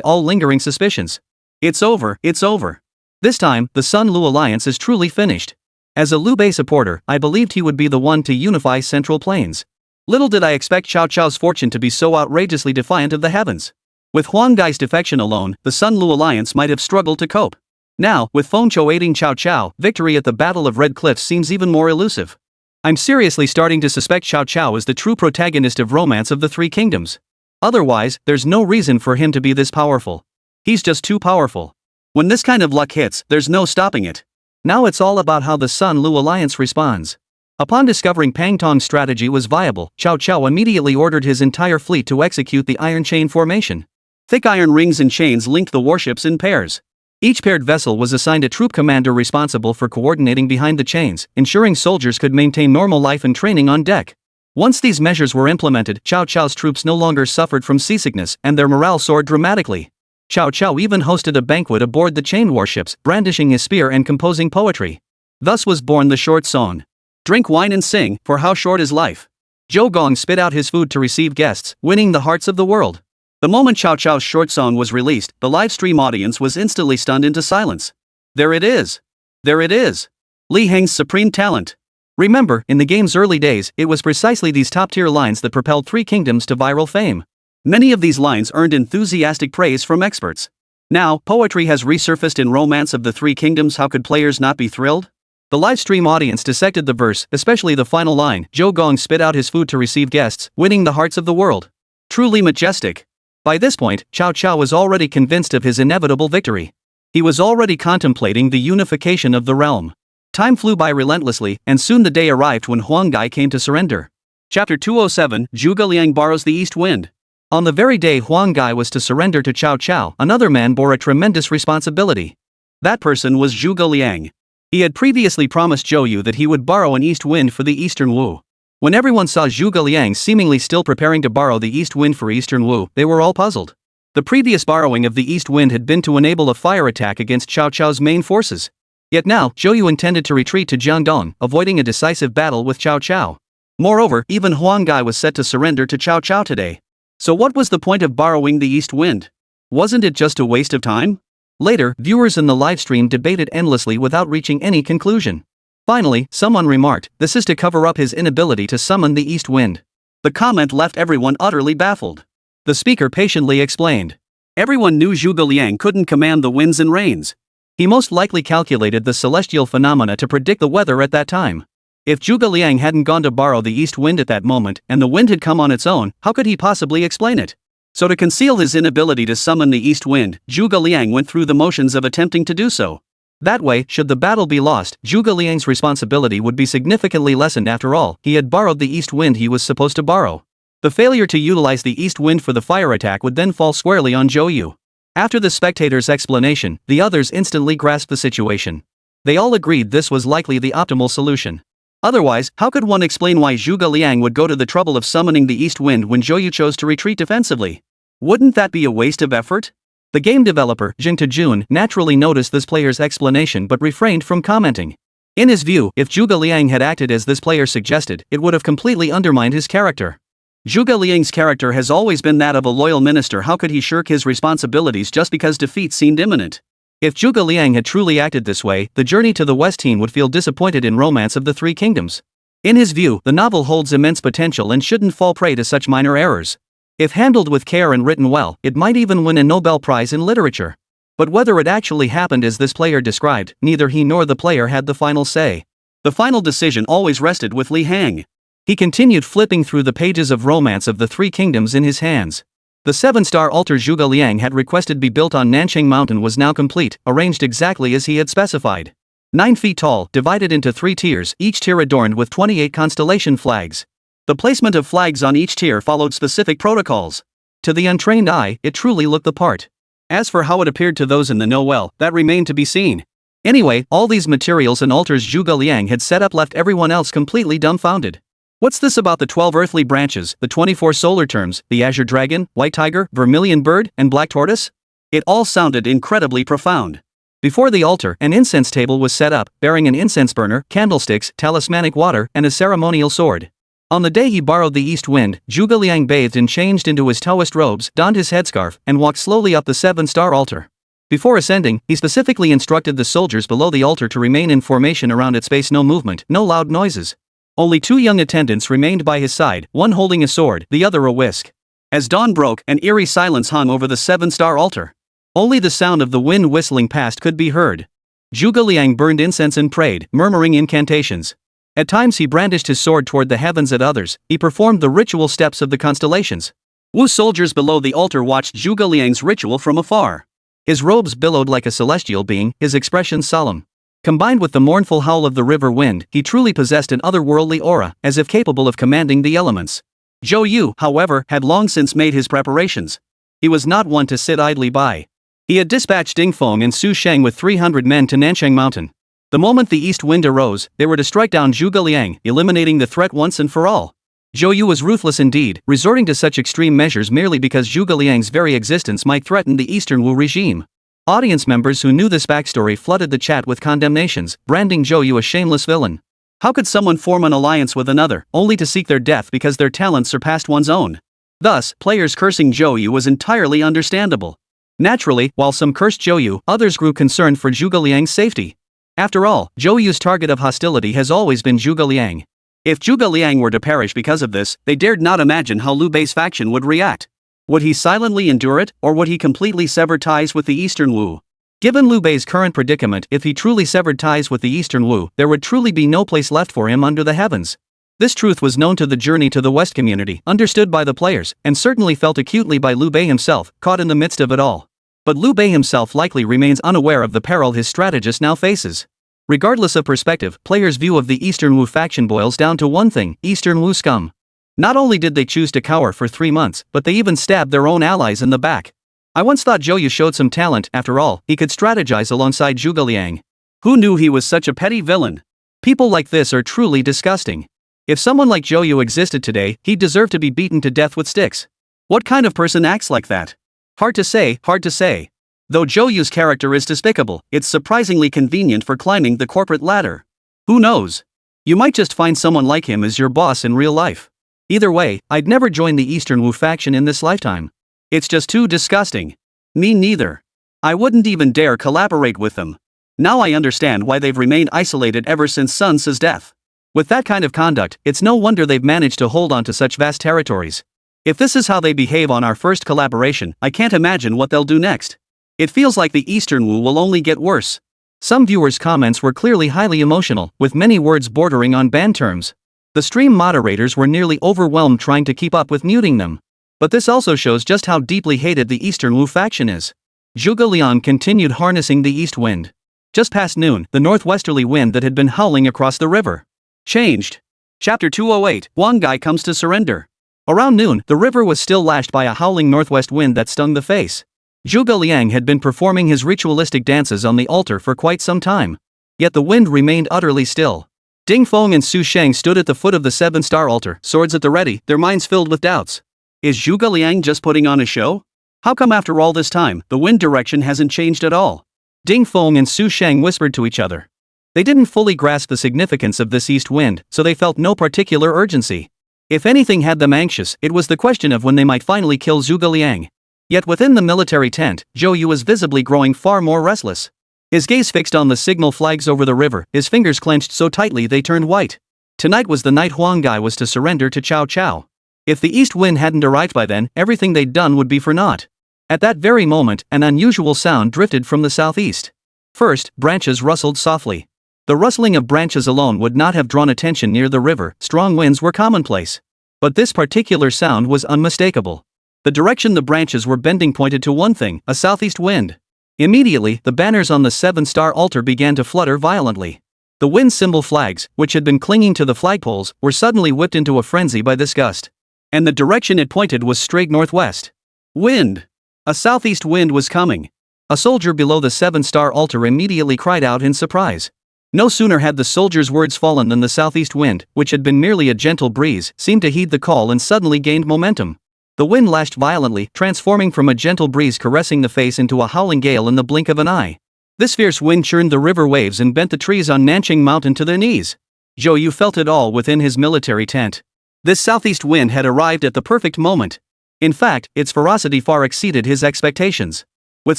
all lingering suspicions. It's over, it's over. This time, the Sun-Lu alliance is truly finished. As a Liu Bei supporter, I believed he would be the one to unify Central Plains. Little did I expect Cao Cao's fortune to be so outrageously defiant of the heavens. With Huang Gai's defection alone, the Sun-Lu alliance might have struggled to cope. Now, with Fengzhou aiding Cao Cao, victory at the Battle of Red Cliffs seems even more elusive. I'm seriously starting to suspect Cao Cao is the true protagonist of Romance of the Three Kingdoms. Otherwise, there's no reason for him to be this powerful. He's just too powerful. When this kind of luck hits, there's no stopping it. Now it's all about how the Sun-Lu alliance responds. Upon discovering Pang Tong's strategy was viable, Cao Cao immediately ordered his entire fleet to execute the iron chain formation. Thick iron rings and chains linked the warships in pairs. Each paired vessel was assigned a troop commander responsible for coordinating behind the chains, ensuring soldiers could maintain normal life and training on deck. Once these measures were implemented, Cao Cao's troops no longer suffered from seasickness and their morale soared dramatically. Cao Cao even hosted a banquet aboard the chain warships, brandishing his spear and composing poetry. Thus was born the short song. Drink wine and sing, for how short is life. Zhou Gong spit out his food to receive guests, winning the hearts of the world. The moment Cao Cao's short song was released, the livestream audience was instantly stunned into silence. There it is. There it is. Lí Héng's supreme talent. Remember, in the game's early days, it was precisely these top-tier lines that propelled Three Kingdoms to viral fame. Many of these lines earned enthusiastic praise from experts. Now, poetry has resurfaced in Romance of the Three Kingdoms. How could players not be thrilled? The livestream audience dissected the verse, especially the final line, Zhou Gong spit out his food to receive guests, winning the hearts of the world. Truly majestic. By this point, Cao Cao was already convinced of his inevitable victory. He was already contemplating the unification of the realm. Time flew by relentlessly, and soon the day arrived when Huanggai came to surrender. Chapter 207, Zhuge Liang borrows the east wind. On the very day Huanggai was to surrender to Cao Cao, another man bore a tremendous responsibility. That person was Zhuge Liang. He had previously promised Zhou Yu that he would borrow an east wind for the eastern Wu. When everyone saw Zhuge Liang seemingly still preparing to borrow the east wind for eastern Wu, they were all puzzled. The previous borrowing of the east wind had been to enable a fire attack against Cao Cao's main forces. Yet now, Zhou Yu intended to retreat to Jiangdong, avoiding a decisive battle with Cao Cao. Moreover, even Huanggai was set to surrender to Cao Cao today. So what was the point of borrowing the east wind? Wasn't it just a waste of time? Later, viewers in the livestream debated endlessly without reaching any conclusion. Finally, someone remarked, this is to cover up his inability to summon the east wind. The comment left everyone utterly baffled. The speaker patiently explained. Everyone knew Zhuge Liang couldn't command the winds and rains. He most likely calculated the celestial phenomena to predict the weather at that time. If Zhuge Liang hadn't gone to borrow the east wind at that moment, and the wind had come on its own, how could he possibly explain it? So to conceal his inability to summon the east wind, Zhuge Liang went through the motions of attempting to do so. That way, should the battle be lost, Zhuge Liang's responsibility would be significantly lessened. After all, he had borrowed the east wind he was supposed to borrow. The failure to utilize the east wind for the fire attack would then fall squarely on Zhou Yu. After the spectator's explanation, the others instantly grasped the situation. They all agreed this was likely the optimal solution. Otherwise, how could one explain why Zhuge Liang would go to the trouble of summoning the east wind when Zhou Yu chose to retreat defensively? Wouldn't that be a waste of effort? The game developer, Jing Tajun, naturally noticed this player's explanation but refrained from commenting. In his view, if Zhuge Liang had acted as this player suggested, it would have completely undermined his character. Zhuge Liang's character has always been that of a loyal minister. How could he shirk his responsibilities just because defeat seemed imminent? If Zhuge Liang had truly acted this way, the journey to the West teen would feel disappointed in Romance of the Three Kingdoms. In his view, the novel holds immense potential and shouldn't fall prey to such minor errors. If handled with care and written well, it might even win a Nobel Prize in literature. But whether it actually happened as this player described, neither he nor the player had the final say. The final decision always rested with Lí Héng. He continued flipping through the pages of Romance of the Three Kingdoms in his hands. The 7-star altar Zhuge Liang had requested be built on Nancheng Mountain was now complete, arranged exactly as he had specified. 9 feet tall, divided into 3 tiers, each tier adorned with 28 constellation flags. The placement of flags on each tier followed specific protocols. To the untrained eye, it truly looked the part. As for how it appeared to those in the know, well, that remained to be seen. Anyway, all these materials and altars Zhuge Liang had set up left everyone else completely dumbfounded. What's this about the 12 earthly branches, the 24 solar terms, the azure dragon, white tiger, vermilion bird, and black tortoise? It all sounded incredibly profound. Before the altar, an incense table was set up, bearing an incense burner, candlesticks, talismanic water, and a ceremonial sword. On the day he borrowed the east wind, Zhuge Liang bathed and changed into his Taoist robes, donned his headscarf, and walked slowly up the 7-star altar. Before ascending, he specifically instructed the soldiers below the altar to remain in formation around its base. No movement, no loud noises. Only 2 young attendants remained by his side, one holding a sword, the other a whisk. As dawn broke, an eerie silence hung over the 7-star altar. Only the sound of the wind whistling past could be heard. Zhuge Liang burned incense and prayed, murmuring incantations. At times he brandished his sword toward the heavens. At others, he performed the ritual steps of the constellations. Wu soldiers below the altar watched Zhuge Liang's ritual from afar. His robes billowed like a celestial being, his expression solemn. Combined with the mournful howl of the river wind, he truly possessed an otherworldly aura, as if capable of commanding the elements. Zhou Yu, however, had long since made his preparations. He was not one to sit idly by. He had dispatched Ding Feng and Su Sheng with 300 men to Nancheng Mountain. The moment the east wind arose, they were to strike down Zhuge Liang, eliminating the threat once and for all. Zhou Yu was ruthless indeed, resorting to such extreme measures merely because Zhuge Liang's very existence might threaten the Eastern Wu regime. Audience members who knew this backstory flooded the chat with condemnations, branding Zhou Yu a shameless villain. How could someone form an alliance with another, only to seek their death because their talent surpassed one's own? Thus, players cursing Zhou Yu was entirely understandable. Naturally, while some cursed Zhou Yu, others grew concerned for Zhuge Liang's safety. After all, Zhou Yu's target of hostility has always been Zhuge Liang. If Zhuge Liang were to perish because of this, they dared not imagine how Liu Bei's faction would react. Would he silently endure it, or would he completely sever ties with the Eastern Wu? Given Liu Bei's current predicament, if he truly severed ties with the Eastern Wu, there would truly be no place left for him under the heavens. This truth was known to the Journey to the West community, understood by the players, and certainly felt acutely by Liu Bei himself, caught in the midst of it all. But Liu Bei himself likely remains unaware of the peril his strategist now faces. Regardless of perspective, players' view of the Eastern Wu faction boils down to one thing: Eastern Wu scum. Not only did they choose to cower for 3 months, but they even stabbed their own allies in the back. I once thought Zhou Yu showed some talent. After all, he could strategize alongside Zhuge Liang. Who knew he was such a petty villain? People like this are truly disgusting. If someone like Zhou Yu existed today, he'd deserve to be beaten to death with sticks. What kind of person acts like that? Hard to say, hard to say. Though Zhou Yu's character is despicable, it's surprisingly convenient for climbing the corporate ladder. Who knows? You might just find someone like him as your boss in real life. Either way, I'd never join the Eastern Wu faction in this lifetime. It's just too disgusting. Me neither. I wouldn't even dare collaborate with them. Now I understand why they've remained isolated ever since Sun Ce's death. With that kind of conduct, it's no wonder they've managed to hold on to such vast territories. If this is how they behave on our first collaboration, I can't imagine what they'll do next. It feels like the Eastern Wu will only get worse. Some viewers' comments were clearly highly emotional, with many words bordering on ban terms. The stream moderators were nearly overwhelmed trying to keep up with muting them. But this also shows just how deeply hated the Eastern Wu faction is. Zhuge Liang continued harnessing the east wind. Just past noon, the northwesterly wind that had been howling across the river changed. Chapter 208, Guangai comes to surrender. Around noon, the river was still lashed by a howling northwest wind that stung the face. Zhuge Liang had been performing his ritualistic dances on the altar for quite some time. Yet the wind remained utterly still. Ding Feng and Su Sheng stood at the foot of the 7-star altar, swords at the ready, their minds filled with doubts. Is Zhuge Liang just putting on a show? How come after all this time, the wind direction hasn't changed at all? Ding Feng and Su Sheng whispered to each other. They didn't fully grasp the significance of this east wind, so they felt no particular urgency. If anything had them anxious, it was the question of when they might finally kill Zhuge Liang. Yet within the military tent, Zhou Yu was visibly growing far more restless. His gaze fixed on the signal flags over the river, his fingers clenched so tightly they turned white. Tonight was the night Huanggai was to surrender to Cao Cao. If the east wind hadn't arrived by then, everything they'd done would be for naught. At that very moment, an unusual sound drifted from the southeast. First, branches rustled softly. The rustling of branches alone would not have drawn attention near the river, strong winds were commonplace. But this particular sound was unmistakable. The direction the branches were bending pointed to one thing: a southeast wind. Immediately, the banners on the 7-star altar began to flutter violently. The wind symbol flags, which had been clinging to the flagpoles, were suddenly whipped into a frenzy by this gust. And the direction it pointed was straight northwest. Wind! A southeast wind was coming. A soldier below the 7-star altar immediately cried out in surprise. No sooner had the soldier's words fallen than the southeast wind, which had been merely a gentle breeze, seemed to heed the call and suddenly gained momentum. The wind lashed violently, transforming from a gentle breeze caressing the face into a howling gale in the blink of an eye. This fierce wind churned the river waves and bent the trees on Nanqing Mountain to their knees. Zhou Yu felt it all within his military tent. This southeast wind had arrived at the perfect moment. In fact, its ferocity far exceeded his expectations. With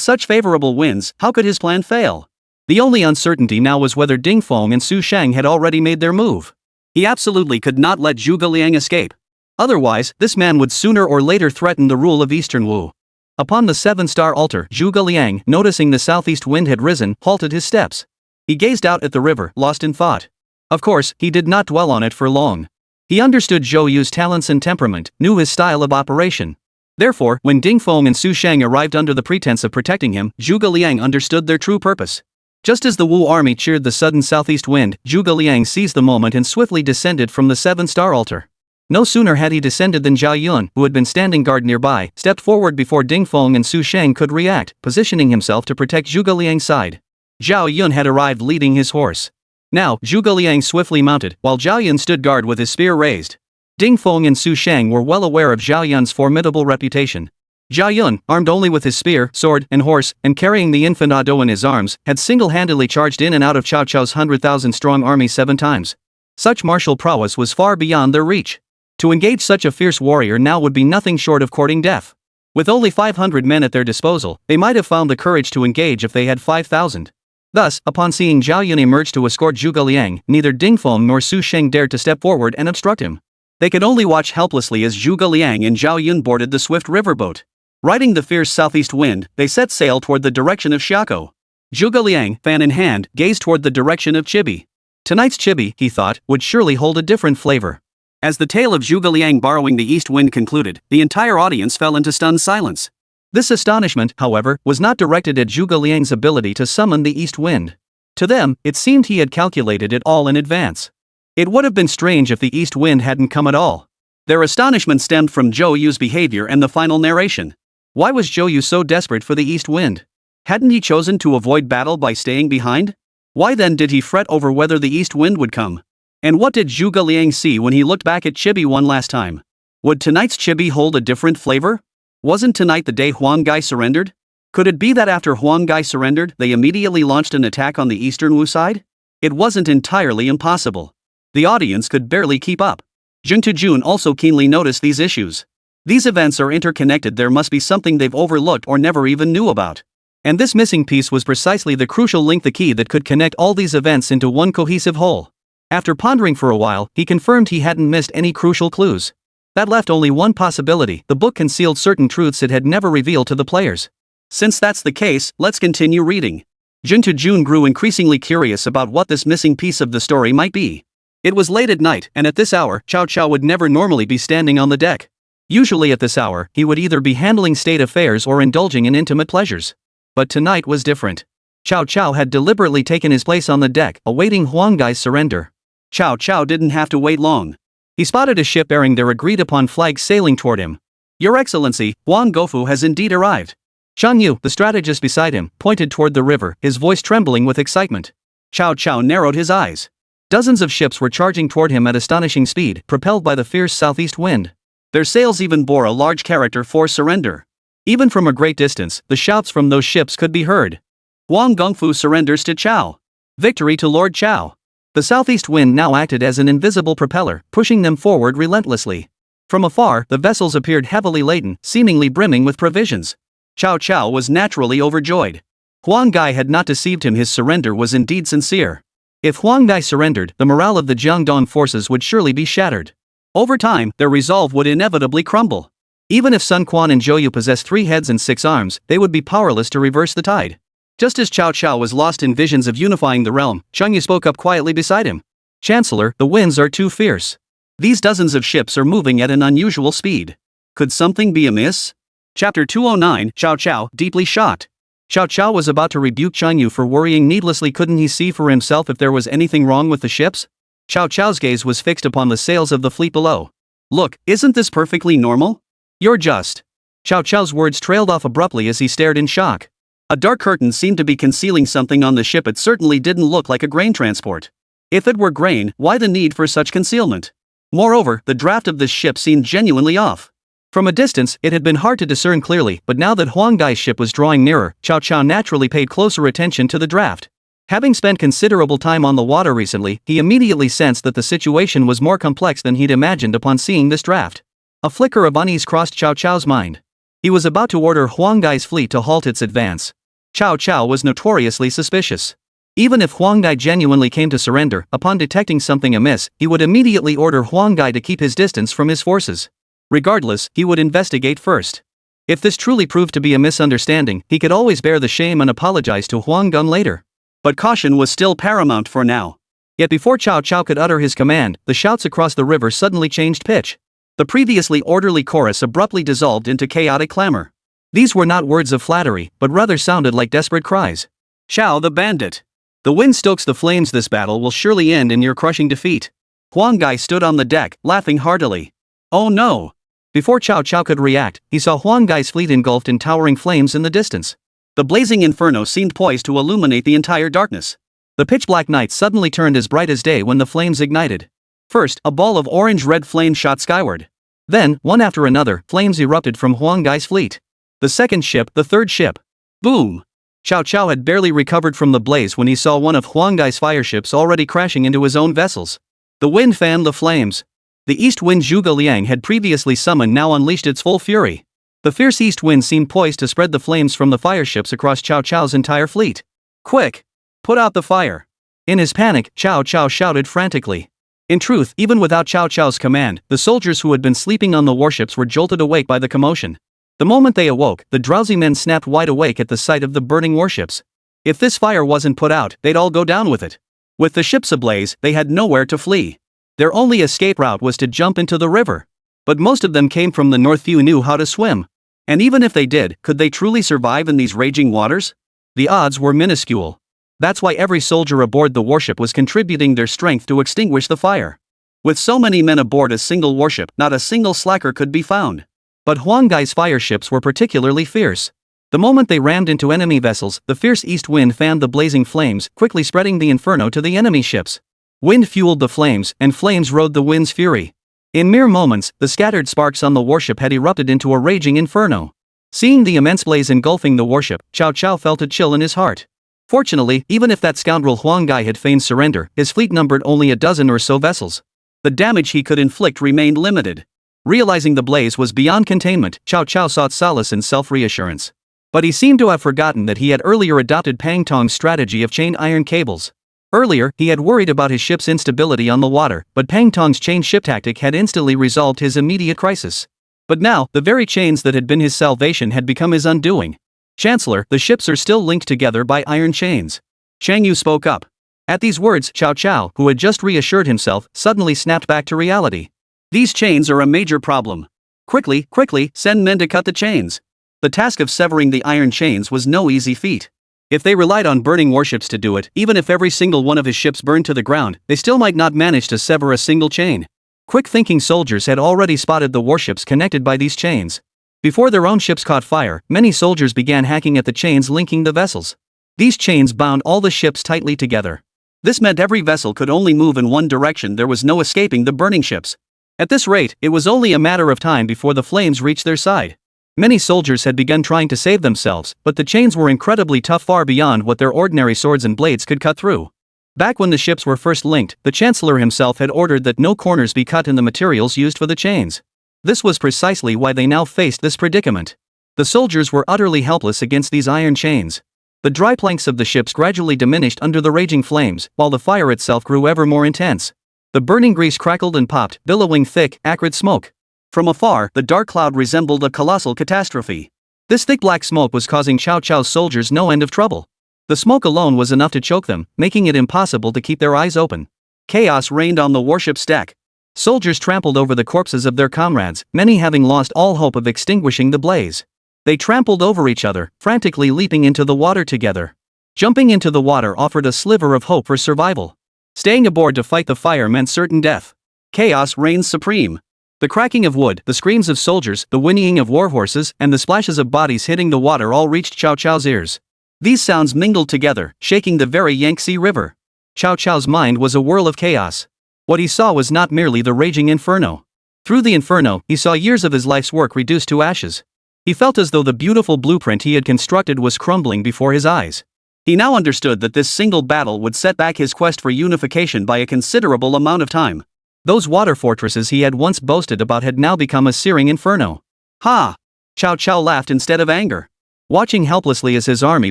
such favorable winds, how could his plan fail? The only uncertainty now was whether Ding Feng and Su Sheng had already made their move. He absolutely could not let Zhuge Liang escape. Otherwise, this man would sooner or later threaten the rule of Eastern Wu. Upon the 7-star altar, Zhuge Liang, noticing the southeast wind had risen, halted his steps. He gazed out at the river, lost in thought. Of course, he did not dwell on it for long. He understood Zhou Yu's talents and temperament, knew his style of operation. Therefore, when Ding Feng and Su Sheng arrived under the pretense of protecting him, Zhuge Liang understood their true purpose. Just as the Wu army cheered the sudden southeast wind, Zhuge Liang seized the moment and swiftly descended from the 7-star altar. No sooner had he descended than Zhao Yun, who had been standing guard nearby, stepped forward before Ding Feng and Su Sheng could react, positioning himself to protect Zhuge Liang's side. Zhao Yun had arrived leading his horse. Now, Zhuge Liang swiftly mounted, while Zhao Yun stood guard with his spear raised. Ding Feng and Su Shang were well aware of Zhao Yun's formidable reputation. Zhao Yun, armed only with his spear, sword, and horse, and carrying the infant Ado in his arms, had single-handedly charged in and out of Cao Cao's 100,000-strong army 7 times. Such martial prowess was far beyond their reach. To engage such a fierce warrior now would be nothing short of courting death. With only 500 men at their disposal, they might have found the courage to engage if they had 5,000. Thus, upon seeing Zhao Yun emerge to escort Zhuge Liang, neither Ding Feng nor Su Sheng dared to step forward and obstruct him. They could only watch helplessly as Zhuge Liang and Zhao Yun boarded the swift riverboat. Riding the fierce southeast wind, they set sail toward the direction of Xiakou. Zhuge Liang, fan in hand, gazed toward the direction of Chibi. Tonight's Chibi, he thought, would surely hold a different flavor. As the tale of Zhuge Liang borrowing the east wind concluded, the entire audience fell into stunned silence. This astonishment, however, was not directed at Zhuge Liang's ability to summon the east wind. To them, it seemed he had calculated it all in advance. It would have been strange if the east wind hadn't come at all. Their astonishment stemmed from Zhou Yu's behavior and the final narration. Why was Zhou Yu so desperate for the east wind? Hadn't he chosen to avoid battle by staying behind? Why then did he fret over whether the east wind would come? And what did Zhuge Liang see when he looked back at Chibi one last time? Would tonight's Chibi hold a different flavor? Wasn't tonight the day Huang Gai surrendered? Could it be that after Huang Gai surrendered, they immediately launched an attack on the eastern Wu side? It wasn't entirely impossible. The audience could barely keep up. Jun Tujun also keenly noticed these issues. These events are interconnected. There must be something they've overlooked or never even knew about. And this missing piece was precisely the crucial link, the key that could connect all these events into one cohesive whole. After pondering for a while, he confirmed he hadn't missed any crucial clues. That left only one possibility: the book concealed certain truths it had never revealed to the players. Since that's the case, let's continue reading. Jun Tujun grew increasingly curious about what this missing piece of the story might be. It was late at night, and at this hour, Cao Cao would never normally be standing on the deck. Usually at this hour, he would either be handling state affairs or indulging in intimate pleasures. But tonight was different. Cao Cao had deliberately taken his place on the deck, awaiting Huang Gai's surrender. Cao Cao didn't have to wait long. He spotted a ship bearing their agreed-upon flag sailing toward him. "Your Excellency, Huang Gofu has indeed arrived." Shan Yu, the strategist beside him, pointed toward the river, his voice trembling with excitement. Cao Cao narrowed his eyes. Dozens of ships were charging toward him at astonishing speed, propelled by the fierce southeast wind. Their sails even bore a large character for surrender. Even from a great distance, the shouts from those ships could be heard. Huang Gongfu surrenders to Cao. Victory to Lord Cao. The southeast wind now acted as an invisible propeller, pushing them forward relentlessly. From afar, the vessels appeared heavily laden, seemingly brimming with provisions. Cao Cao was naturally overjoyed. Huang Gai had not deceived him. His surrender was indeed sincere. If Huang Gai surrendered, the morale of the Jiangdong forces would surely be shattered. Over time, their resolve would inevitably crumble. Even if Sun Quan and Zhou Yu possessed 3 heads and 6 arms, they would be powerless to reverse the tide. Just as Cao Cao was lost in visions of unifying the realm, Cheng Yu spoke up quietly beside him. "Chancellor, the winds are too fierce. These dozens of ships are moving at an unusual speed. Could something be amiss?" Chapter 209, Cao Cao, deeply shocked. Cao Cao was about to rebuke Cheng Yu for worrying needlessly. Couldn't he see for himself if there was anything wrong with the ships? Cao Cao's gaze was fixed upon the sails of the fleet below. "Look, isn't this perfectly normal?" "You're just." Cao Cao's words trailed off abruptly as he stared in shock. A dark curtain seemed to be concealing something on the ship. It certainly didn't look like a grain transport. If it were grain, why the need for such concealment? Moreover, the draft of this ship seemed genuinely off. From a distance, it had been hard to discern clearly, but now that Huang Gai's ship was drawing nearer, Cao Cao naturally paid closer attention to the draft. Having spent considerable time on the water recently, he immediately sensed that the situation was more complex than he'd imagined upon seeing this draft. A flicker of unease crossed Cao Cao's mind. He was about to order Huang Gai's fleet to halt its advance. Cao Cao was notoriously suspicious. Even if Huang Gai genuinely came to surrender, upon detecting something amiss, he would immediately order Huang Gai to keep his distance from his forces. Regardless, he would investigate first. If this truly proved to be a misunderstanding, he could always bear the shame and apologize to Huang Gun later. But caution was still paramount for now. Yet before Cao Cao could utter his command, the shouts across the river suddenly changed pitch. The previously orderly chorus abruptly dissolved into chaotic clamor. These were not words of flattery, but rather sounded like desperate cries. "Xiao the bandit! The wind stokes the flames. This battle will surely end in your crushing defeat." Huang Gai stood on the deck, laughing heartily. "Oh no!" Before Cao Cao could react, he saw Huang Gai's fleet engulfed in towering flames in the distance. The blazing inferno seemed poised to illuminate the entire darkness. The pitch-black night suddenly turned as bright as day when the flames ignited. First, a ball of orange-red flame shot skyward. Then, one after another, flames erupted from Huang Gai's fleet. The second ship, the third ship. Boom! Cao Cao had barely recovered from the blaze when he saw one of Huang Gai's fireships already crashing into his own vessels. The wind fanned the flames. The east wind Zhuge Liang had previously summoned now unleashed its full fury. The fierce east wind seemed poised to spread the flames from the fireships across Cao Cao's entire fleet. Quick! Put out the fire! In his panic, Cao Cao shouted frantically. In truth, even without Cao Cao's command, the soldiers who had been sleeping on the warships were jolted awake by the commotion. The moment they awoke, the drowsy men snapped wide awake at the sight of the burning warships. If this fire wasn't put out, they'd all go down with it. With the ships ablaze, they had nowhere to flee. Their only escape route was to jump into the river. But most of them came from the north. Few knew how to swim. And even if they did, could they truly survive in these raging waters? The odds were minuscule. That's why every soldier aboard the warship was contributing their strength to extinguish the fire. With so many men aboard a single warship, not a single slacker could be found. But Huang Gai's fireships were particularly fierce. The moment they rammed into enemy vessels, the fierce east wind fanned the blazing flames, quickly spreading the inferno to the enemy ships. Wind fueled the flames, and flames rode the wind's fury. In mere moments, the scattered sparks on the warship had erupted into a raging inferno. Seeing the immense blaze engulfing the warship, Cao Cao felt a chill in his heart. Fortunately, even if that scoundrel Huang Gai had feigned surrender, his fleet numbered only a dozen or so vessels. The damage he could inflict remained limited. Realizing the blaze was beyond containment, Cao Cao sought solace in self-reassurance. But he seemed to have forgotten that he had earlier adopted Pang Tong's strategy of chain iron cables. Earlier, he had worried about his ship's instability on the water, but Pang Tong's chain ship tactic had instantly resolved his immediate crisis. But now, the very chains that had been his salvation had become his undoing. Chancellor, the ships are still linked together by iron chains. Chang Yu spoke up. At these words, Cao Cao, who had just reassured himself, suddenly snapped back to reality. These chains are a major problem. Quickly, send men to cut the chains. The task of severing the iron chains was no easy feat. If they relied on burning warships to do it, even if every single one of his ships burned to the ground, they still might not manage to sever a single chain. Quick-thinking soldiers had already spotted the warships connected by these chains. Before their own ships caught fire, many soldiers began hacking at the chains linking the vessels. These chains bound all the ships tightly together. This meant every vessel could only move in one direction. There was no escaping the burning ships. At this rate, it was only a matter of time before the flames reached their side. Many soldiers had begun trying to save themselves, but the chains were incredibly tough, far beyond what their ordinary swords and blades could cut through. Back when the ships were first linked, the Chancellor himself had ordered that no corners be cut in the materials used for the chains. This was precisely why they now faced this predicament. The soldiers were utterly helpless against these iron chains. The dry planks of the ships gradually diminished under the raging flames, while the fire itself grew ever more intense. The burning grease crackled and popped, billowing thick, acrid smoke. From afar, the dark cloud resembled a colossal catastrophe. This thick black smoke was causing Cao Cao's soldiers no end of trouble. The smoke alone was enough to choke them, making it impossible to keep their eyes open. Chaos reigned on the warship's deck. Soldiers trampled over the corpses of their comrades, many having lost all hope of extinguishing the blaze. They trampled over each other, frantically leaping into the water together. Jumping into the water offered a sliver of hope for survival. Staying aboard to fight the fire meant certain death. Chaos reigned supreme. The cracking of wood, the screams of soldiers, the whinnying of warhorses, and the splashes of bodies hitting the water all reached Cao Cao's ears. These sounds mingled together, shaking the very Yangtze River. Cao Cao's mind was a whirl of chaos. What he saw was not merely the raging inferno. Through the inferno, he saw years of his life's work reduced to ashes. He felt as though the beautiful blueprint he had constructed was crumbling before his eyes. He now understood that this single battle would set back his quest for unification by a considerable amount of time. Those water fortresses he had once boasted about had now become a searing inferno. Ha! Cao Cao laughed instead of anger, watching helplessly as his army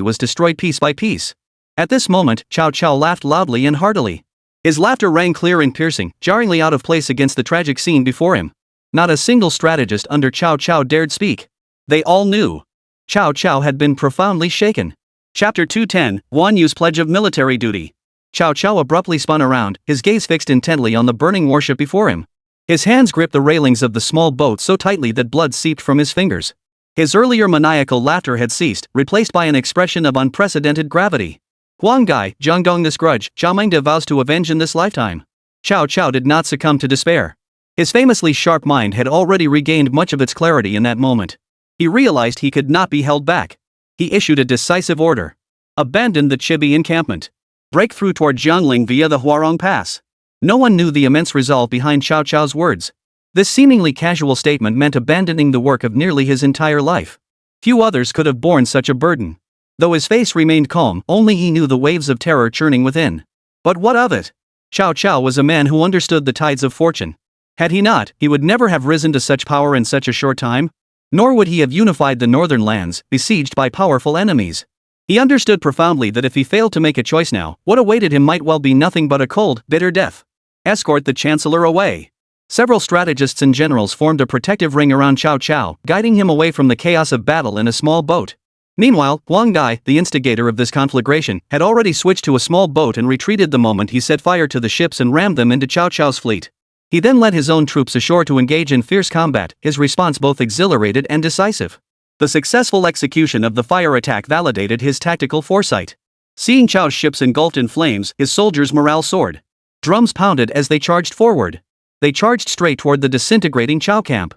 was destroyed piece by piece. At this moment, Cao Cao laughed loudly and heartily. His laughter rang clear and piercing, jarringly out of place against the tragic scene before him. Not a single strategist under Cao Cao dared speak. They all knew. Cao Cao had been profoundly shaken. Chapter 210, Guan Yu's Pledge of Military Duty. Cao Cao abruptly spun around, his gaze fixed intently on the burning warship before him. His hands gripped the railings of the small boat so tightly that blood seeped from his fingers. His earlier maniacal laughter had ceased, replaced by an expression of unprecedented gravity. Huang Gai, Zhangdong this grudge, Zhao Mengde vows to avenge in this lifetime. Cao Cao did not succumb to despair. His famously sharp mind had already regained much of its clarity in that moment. He realized he could not be held back. He issued a decisive order. Abandon the Chibi encampment. Break through toward Jiangling via the Huarong Pass. No one knew the immense resolve behind Cao Cao's words. This seemingly casual statement meant abandoning the work of nearly his entire life. Few others could have borne such a burden. Though his face remained calm, only he knew the waves of terror churning within. But what of it? Cao Cao was a man who understood the tides of fortune. Had he not, he would never have risen to such power in such a short time. Nor would he have unified the northern lands, besieged by powerful enemies. He understood profoundly that if he failed to make a choice now, what awaited him might well be nothing but a cold, bitter death. Escort the chancellor away. Several strategists and generals formed a protective ring around Cao Cao, guiding him away from the chaos of battle in a small boat. Meanwhile, Guang Dai, the instigator of this conflagration, had already switched to a small boat and retreated the moment he set fire to the ships and rammed them into Cao Cao's fleet. He then led his own troops ashore to engage in fierce combat, his response both exhilarated and decisive. The successful execution of the fire attack validated his tactical foresight. Seeing Cao's ships engulfed in flames, his soldiers' morale soared. Drums pounded as they charged forward. They charged straight toward the disintegrating Cao camp.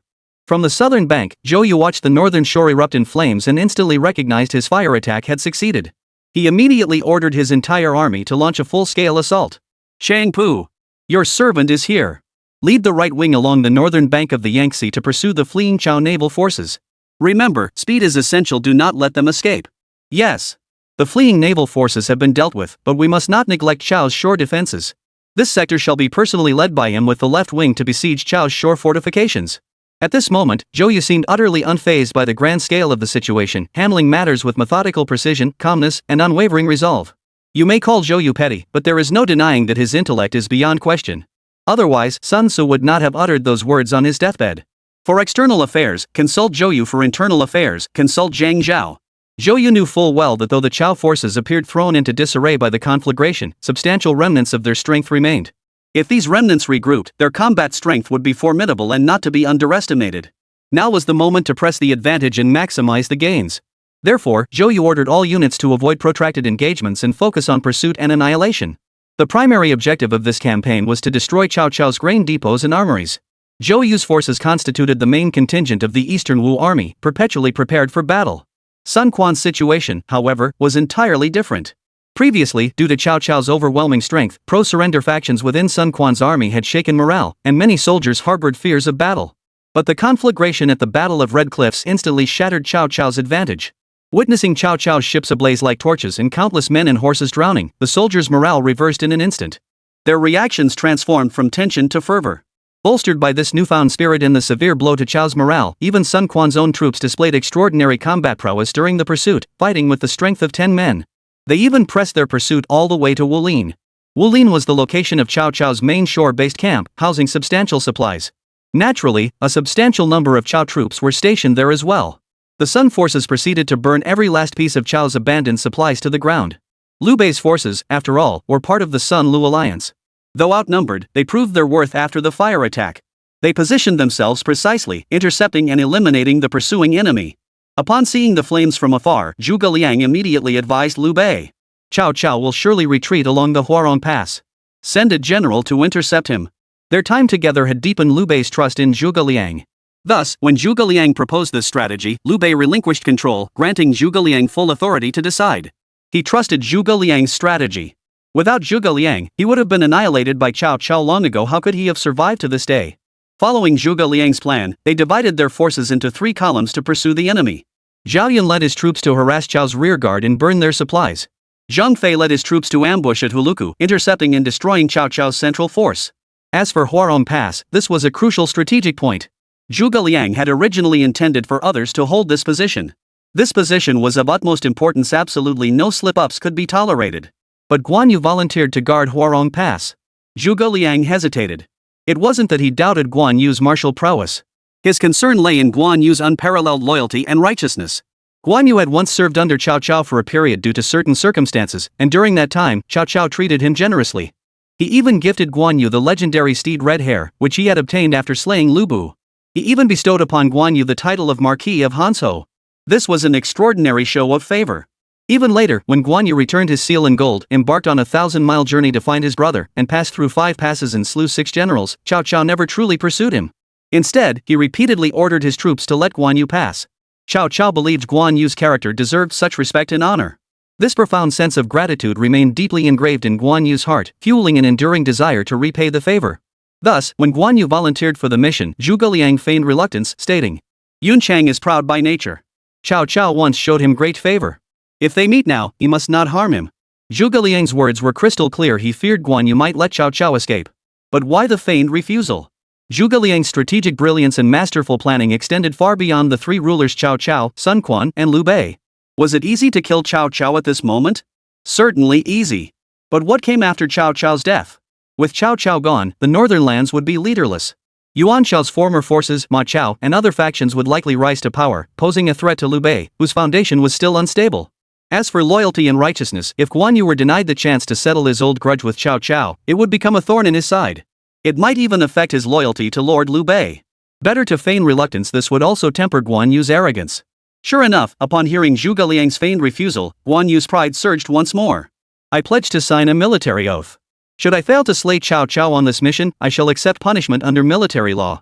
From the southern bank, Zhou Yu watched the northern shore erupt in flames and instantly recognized his fire attack had succeeded. He immediately ordered his entire army to launch a full-scale assault. "Shang Pu, your servant is here. Lead the right wing along the northern bank of the Yangtze to pursue the fleeing Cao naval forces. Remember, speed is essential, do not let them escape." "Yes. The fleeing naval forces have been dealt with, but we must not neglect Chao's shore defenses. This sector shall be personally led by him with the left wing to besiege Chao's shore fortifications." At this moment, Zhou Yu seemed utterly unfazed by the grand scale of the situation, handling matters with methodical precision, calmness, and unwavering resolve. You may call Zhou Yu petty, but there is no denying that his intellect is beyond question. Otherwise, Sun Tzu would not have uttered those words on his deathbed. For external affairs, consult Zhou Yu. For internal affairs, consult Zhang Zhao. Zhou Yu knew full well that though the Cao forces appeared thrown into disarray by the conflagration, substantial remnants of their strength remained. If these remnants regrouped, their combat strength would be formidable and not to be underestimated. Now was the moment to press the advantage and maximize the gains. Therefore, Zhou Yu ordered all units to avoid protracted engagements and focus on pursuit and annihilation. The primary objective of this campaign was to destroy Cao Cao's grain depots and armories. Zhou Yu's forces constituted the main contingent of the Eastern Wu army, perpetually prepared for battle. Sun Quan's situation, however, was entirely different. Previously, due to Cao Cao's overwhelming strength, pro-surrender factions within Sun Quan's army had shaken morale, and many soldiers harbored fears of battle. But the conflagration at the Battle of Red Cliffs instantly shattered Cao Cao's advantage. Witnessing Cao Cao's ships ablaze like torches and countless men and horses drowning, the soldiers' morale reversed in an instant. Their reactions transformed from tension to fervor. Bolstered by this newfound spirit and the severe blow to Cao's morale, even Sun Quan's own troops displayed extraordinary combat prowess during the pursuit, fighting with the strength of 10 men. They even pressed their pursuit all the way to Wulin. Wulin was the location of Cao Cao's main shore-based camp, housing substantial supplies. Naturally, a substantial number of Cao troops were stationed there as well. The Sun forces proceeded to burn every last piece of Cao's abandoned supplies to the ground. Liu Bei's forces, after all, were part of the Sun-Lu alliance. Though outnumbered, they proved their worth after the fire attack. They positioned themselves precisely, intercepting and eliminating the pursuing enemy. Upon seeing the flames from afar, Zhuge Liang immediately advised Liu Bei. "Cao Cao will surely retreat along the Huarong Pass. Send a general to intercept him." Their time together had deepened Liu Bei's trust in Zhuge Liang. Thus, when Zhuge Liang proposed this strategy, Liu Bei relinquished control, granting Zhuge Liang full authority to decide. He trusted Zhuge Liang's strategy. Without Zhuge Liang, he would have been annihilated by Cao Cao long ago. How could he have survived to this day? Following Zhuge Liang's plan, they divided their forces into 3 columns to pursue the enemy. Zhao Yun led his troops to harass Cao's rearguard and burn their supplies. Zhang Fei led his troops to ambush at Huluku, intercepting and destroying Cao Cao's central force. As for Huarong Pass, this was a crucial strategic point. Zhuge Liang had originally intended for others to hold this position. This position was of utmost importance, absolutely no slip-ups could be tolerated. But Guan Yu volunteered to guard Huarong Pass. Zhuge Liang hesitated. It wasn't that he doubted Guan Yu's martial prowess. His concern lay in Guan Yu's unparalleled loyalty and righteousness. Guan Yu had once served under Cao Cao for a period due to certain circumstances, and during that time, Cao Cao treated him generously. He even gifted Guan Yu the legendary steed Red Hair, which he had obtained after slaying Lu Bu. He even bestowed upon Guan Yu the title of Marquis of Hanzhou. This was an extraordinary show of favor. Even later, when Guan Yu returned his seal and gold, embarked on a 1,000-mile journey to find his brother, and passed through 5 passes and slew 6 generals, Cao Cao never truly pursued him. Instead, he repeatedly ordered his troops to let Guan Yu pass. Cao Cao believed Guan Yu's character deserved such respect and honor. This profound sense of gratitude remained deeply engraved in Guan Yu's heart, fueling an enduring desire to repay the favor. Thus, when Guan Yu volunteered for the mission, Zhuge Liang feigned reluctance, stating, Yun Chang is proud by nature. Cao Cao once showed him great favor. If they meet now, he must not harm him. Zhuge Liang's words were crystal clear. He feared Guan Yu might let Cao Cao escape. But why the feigned refusal? Zhuge Liang's strategic brilliance and masterful planning extended far beyond the three rulers Cao Cao, Sun Quan, and Liu Bei. Was it easy to kill Cao Cao at this moment? Certainly easy. But what came after Cao Cao's death? With Cao Cao gone, the northern lands would be leaderless. Yuan Shao's former forces, Ma Chao, and other factions would likely rise to power, posing a threat to Liu Bei, whose foundation was still unstable. As for loyalty and righteousness, if Guan Yu were denied the chance to settle his old grudge with Cao Cao, it would become a thorn in his side. It might even affect his loyalty to Lord Liu Bei. Better to feign reluctance. This would also temper Guan Yu's arrogance. Sure enough, upon hearing Zhuge Liang's feigned refusal, Guan Yu's pride surged once more. I pledge to sign a military oath. Should I fail to slay Cao Cao on this mission, I shall accept punishment under military law.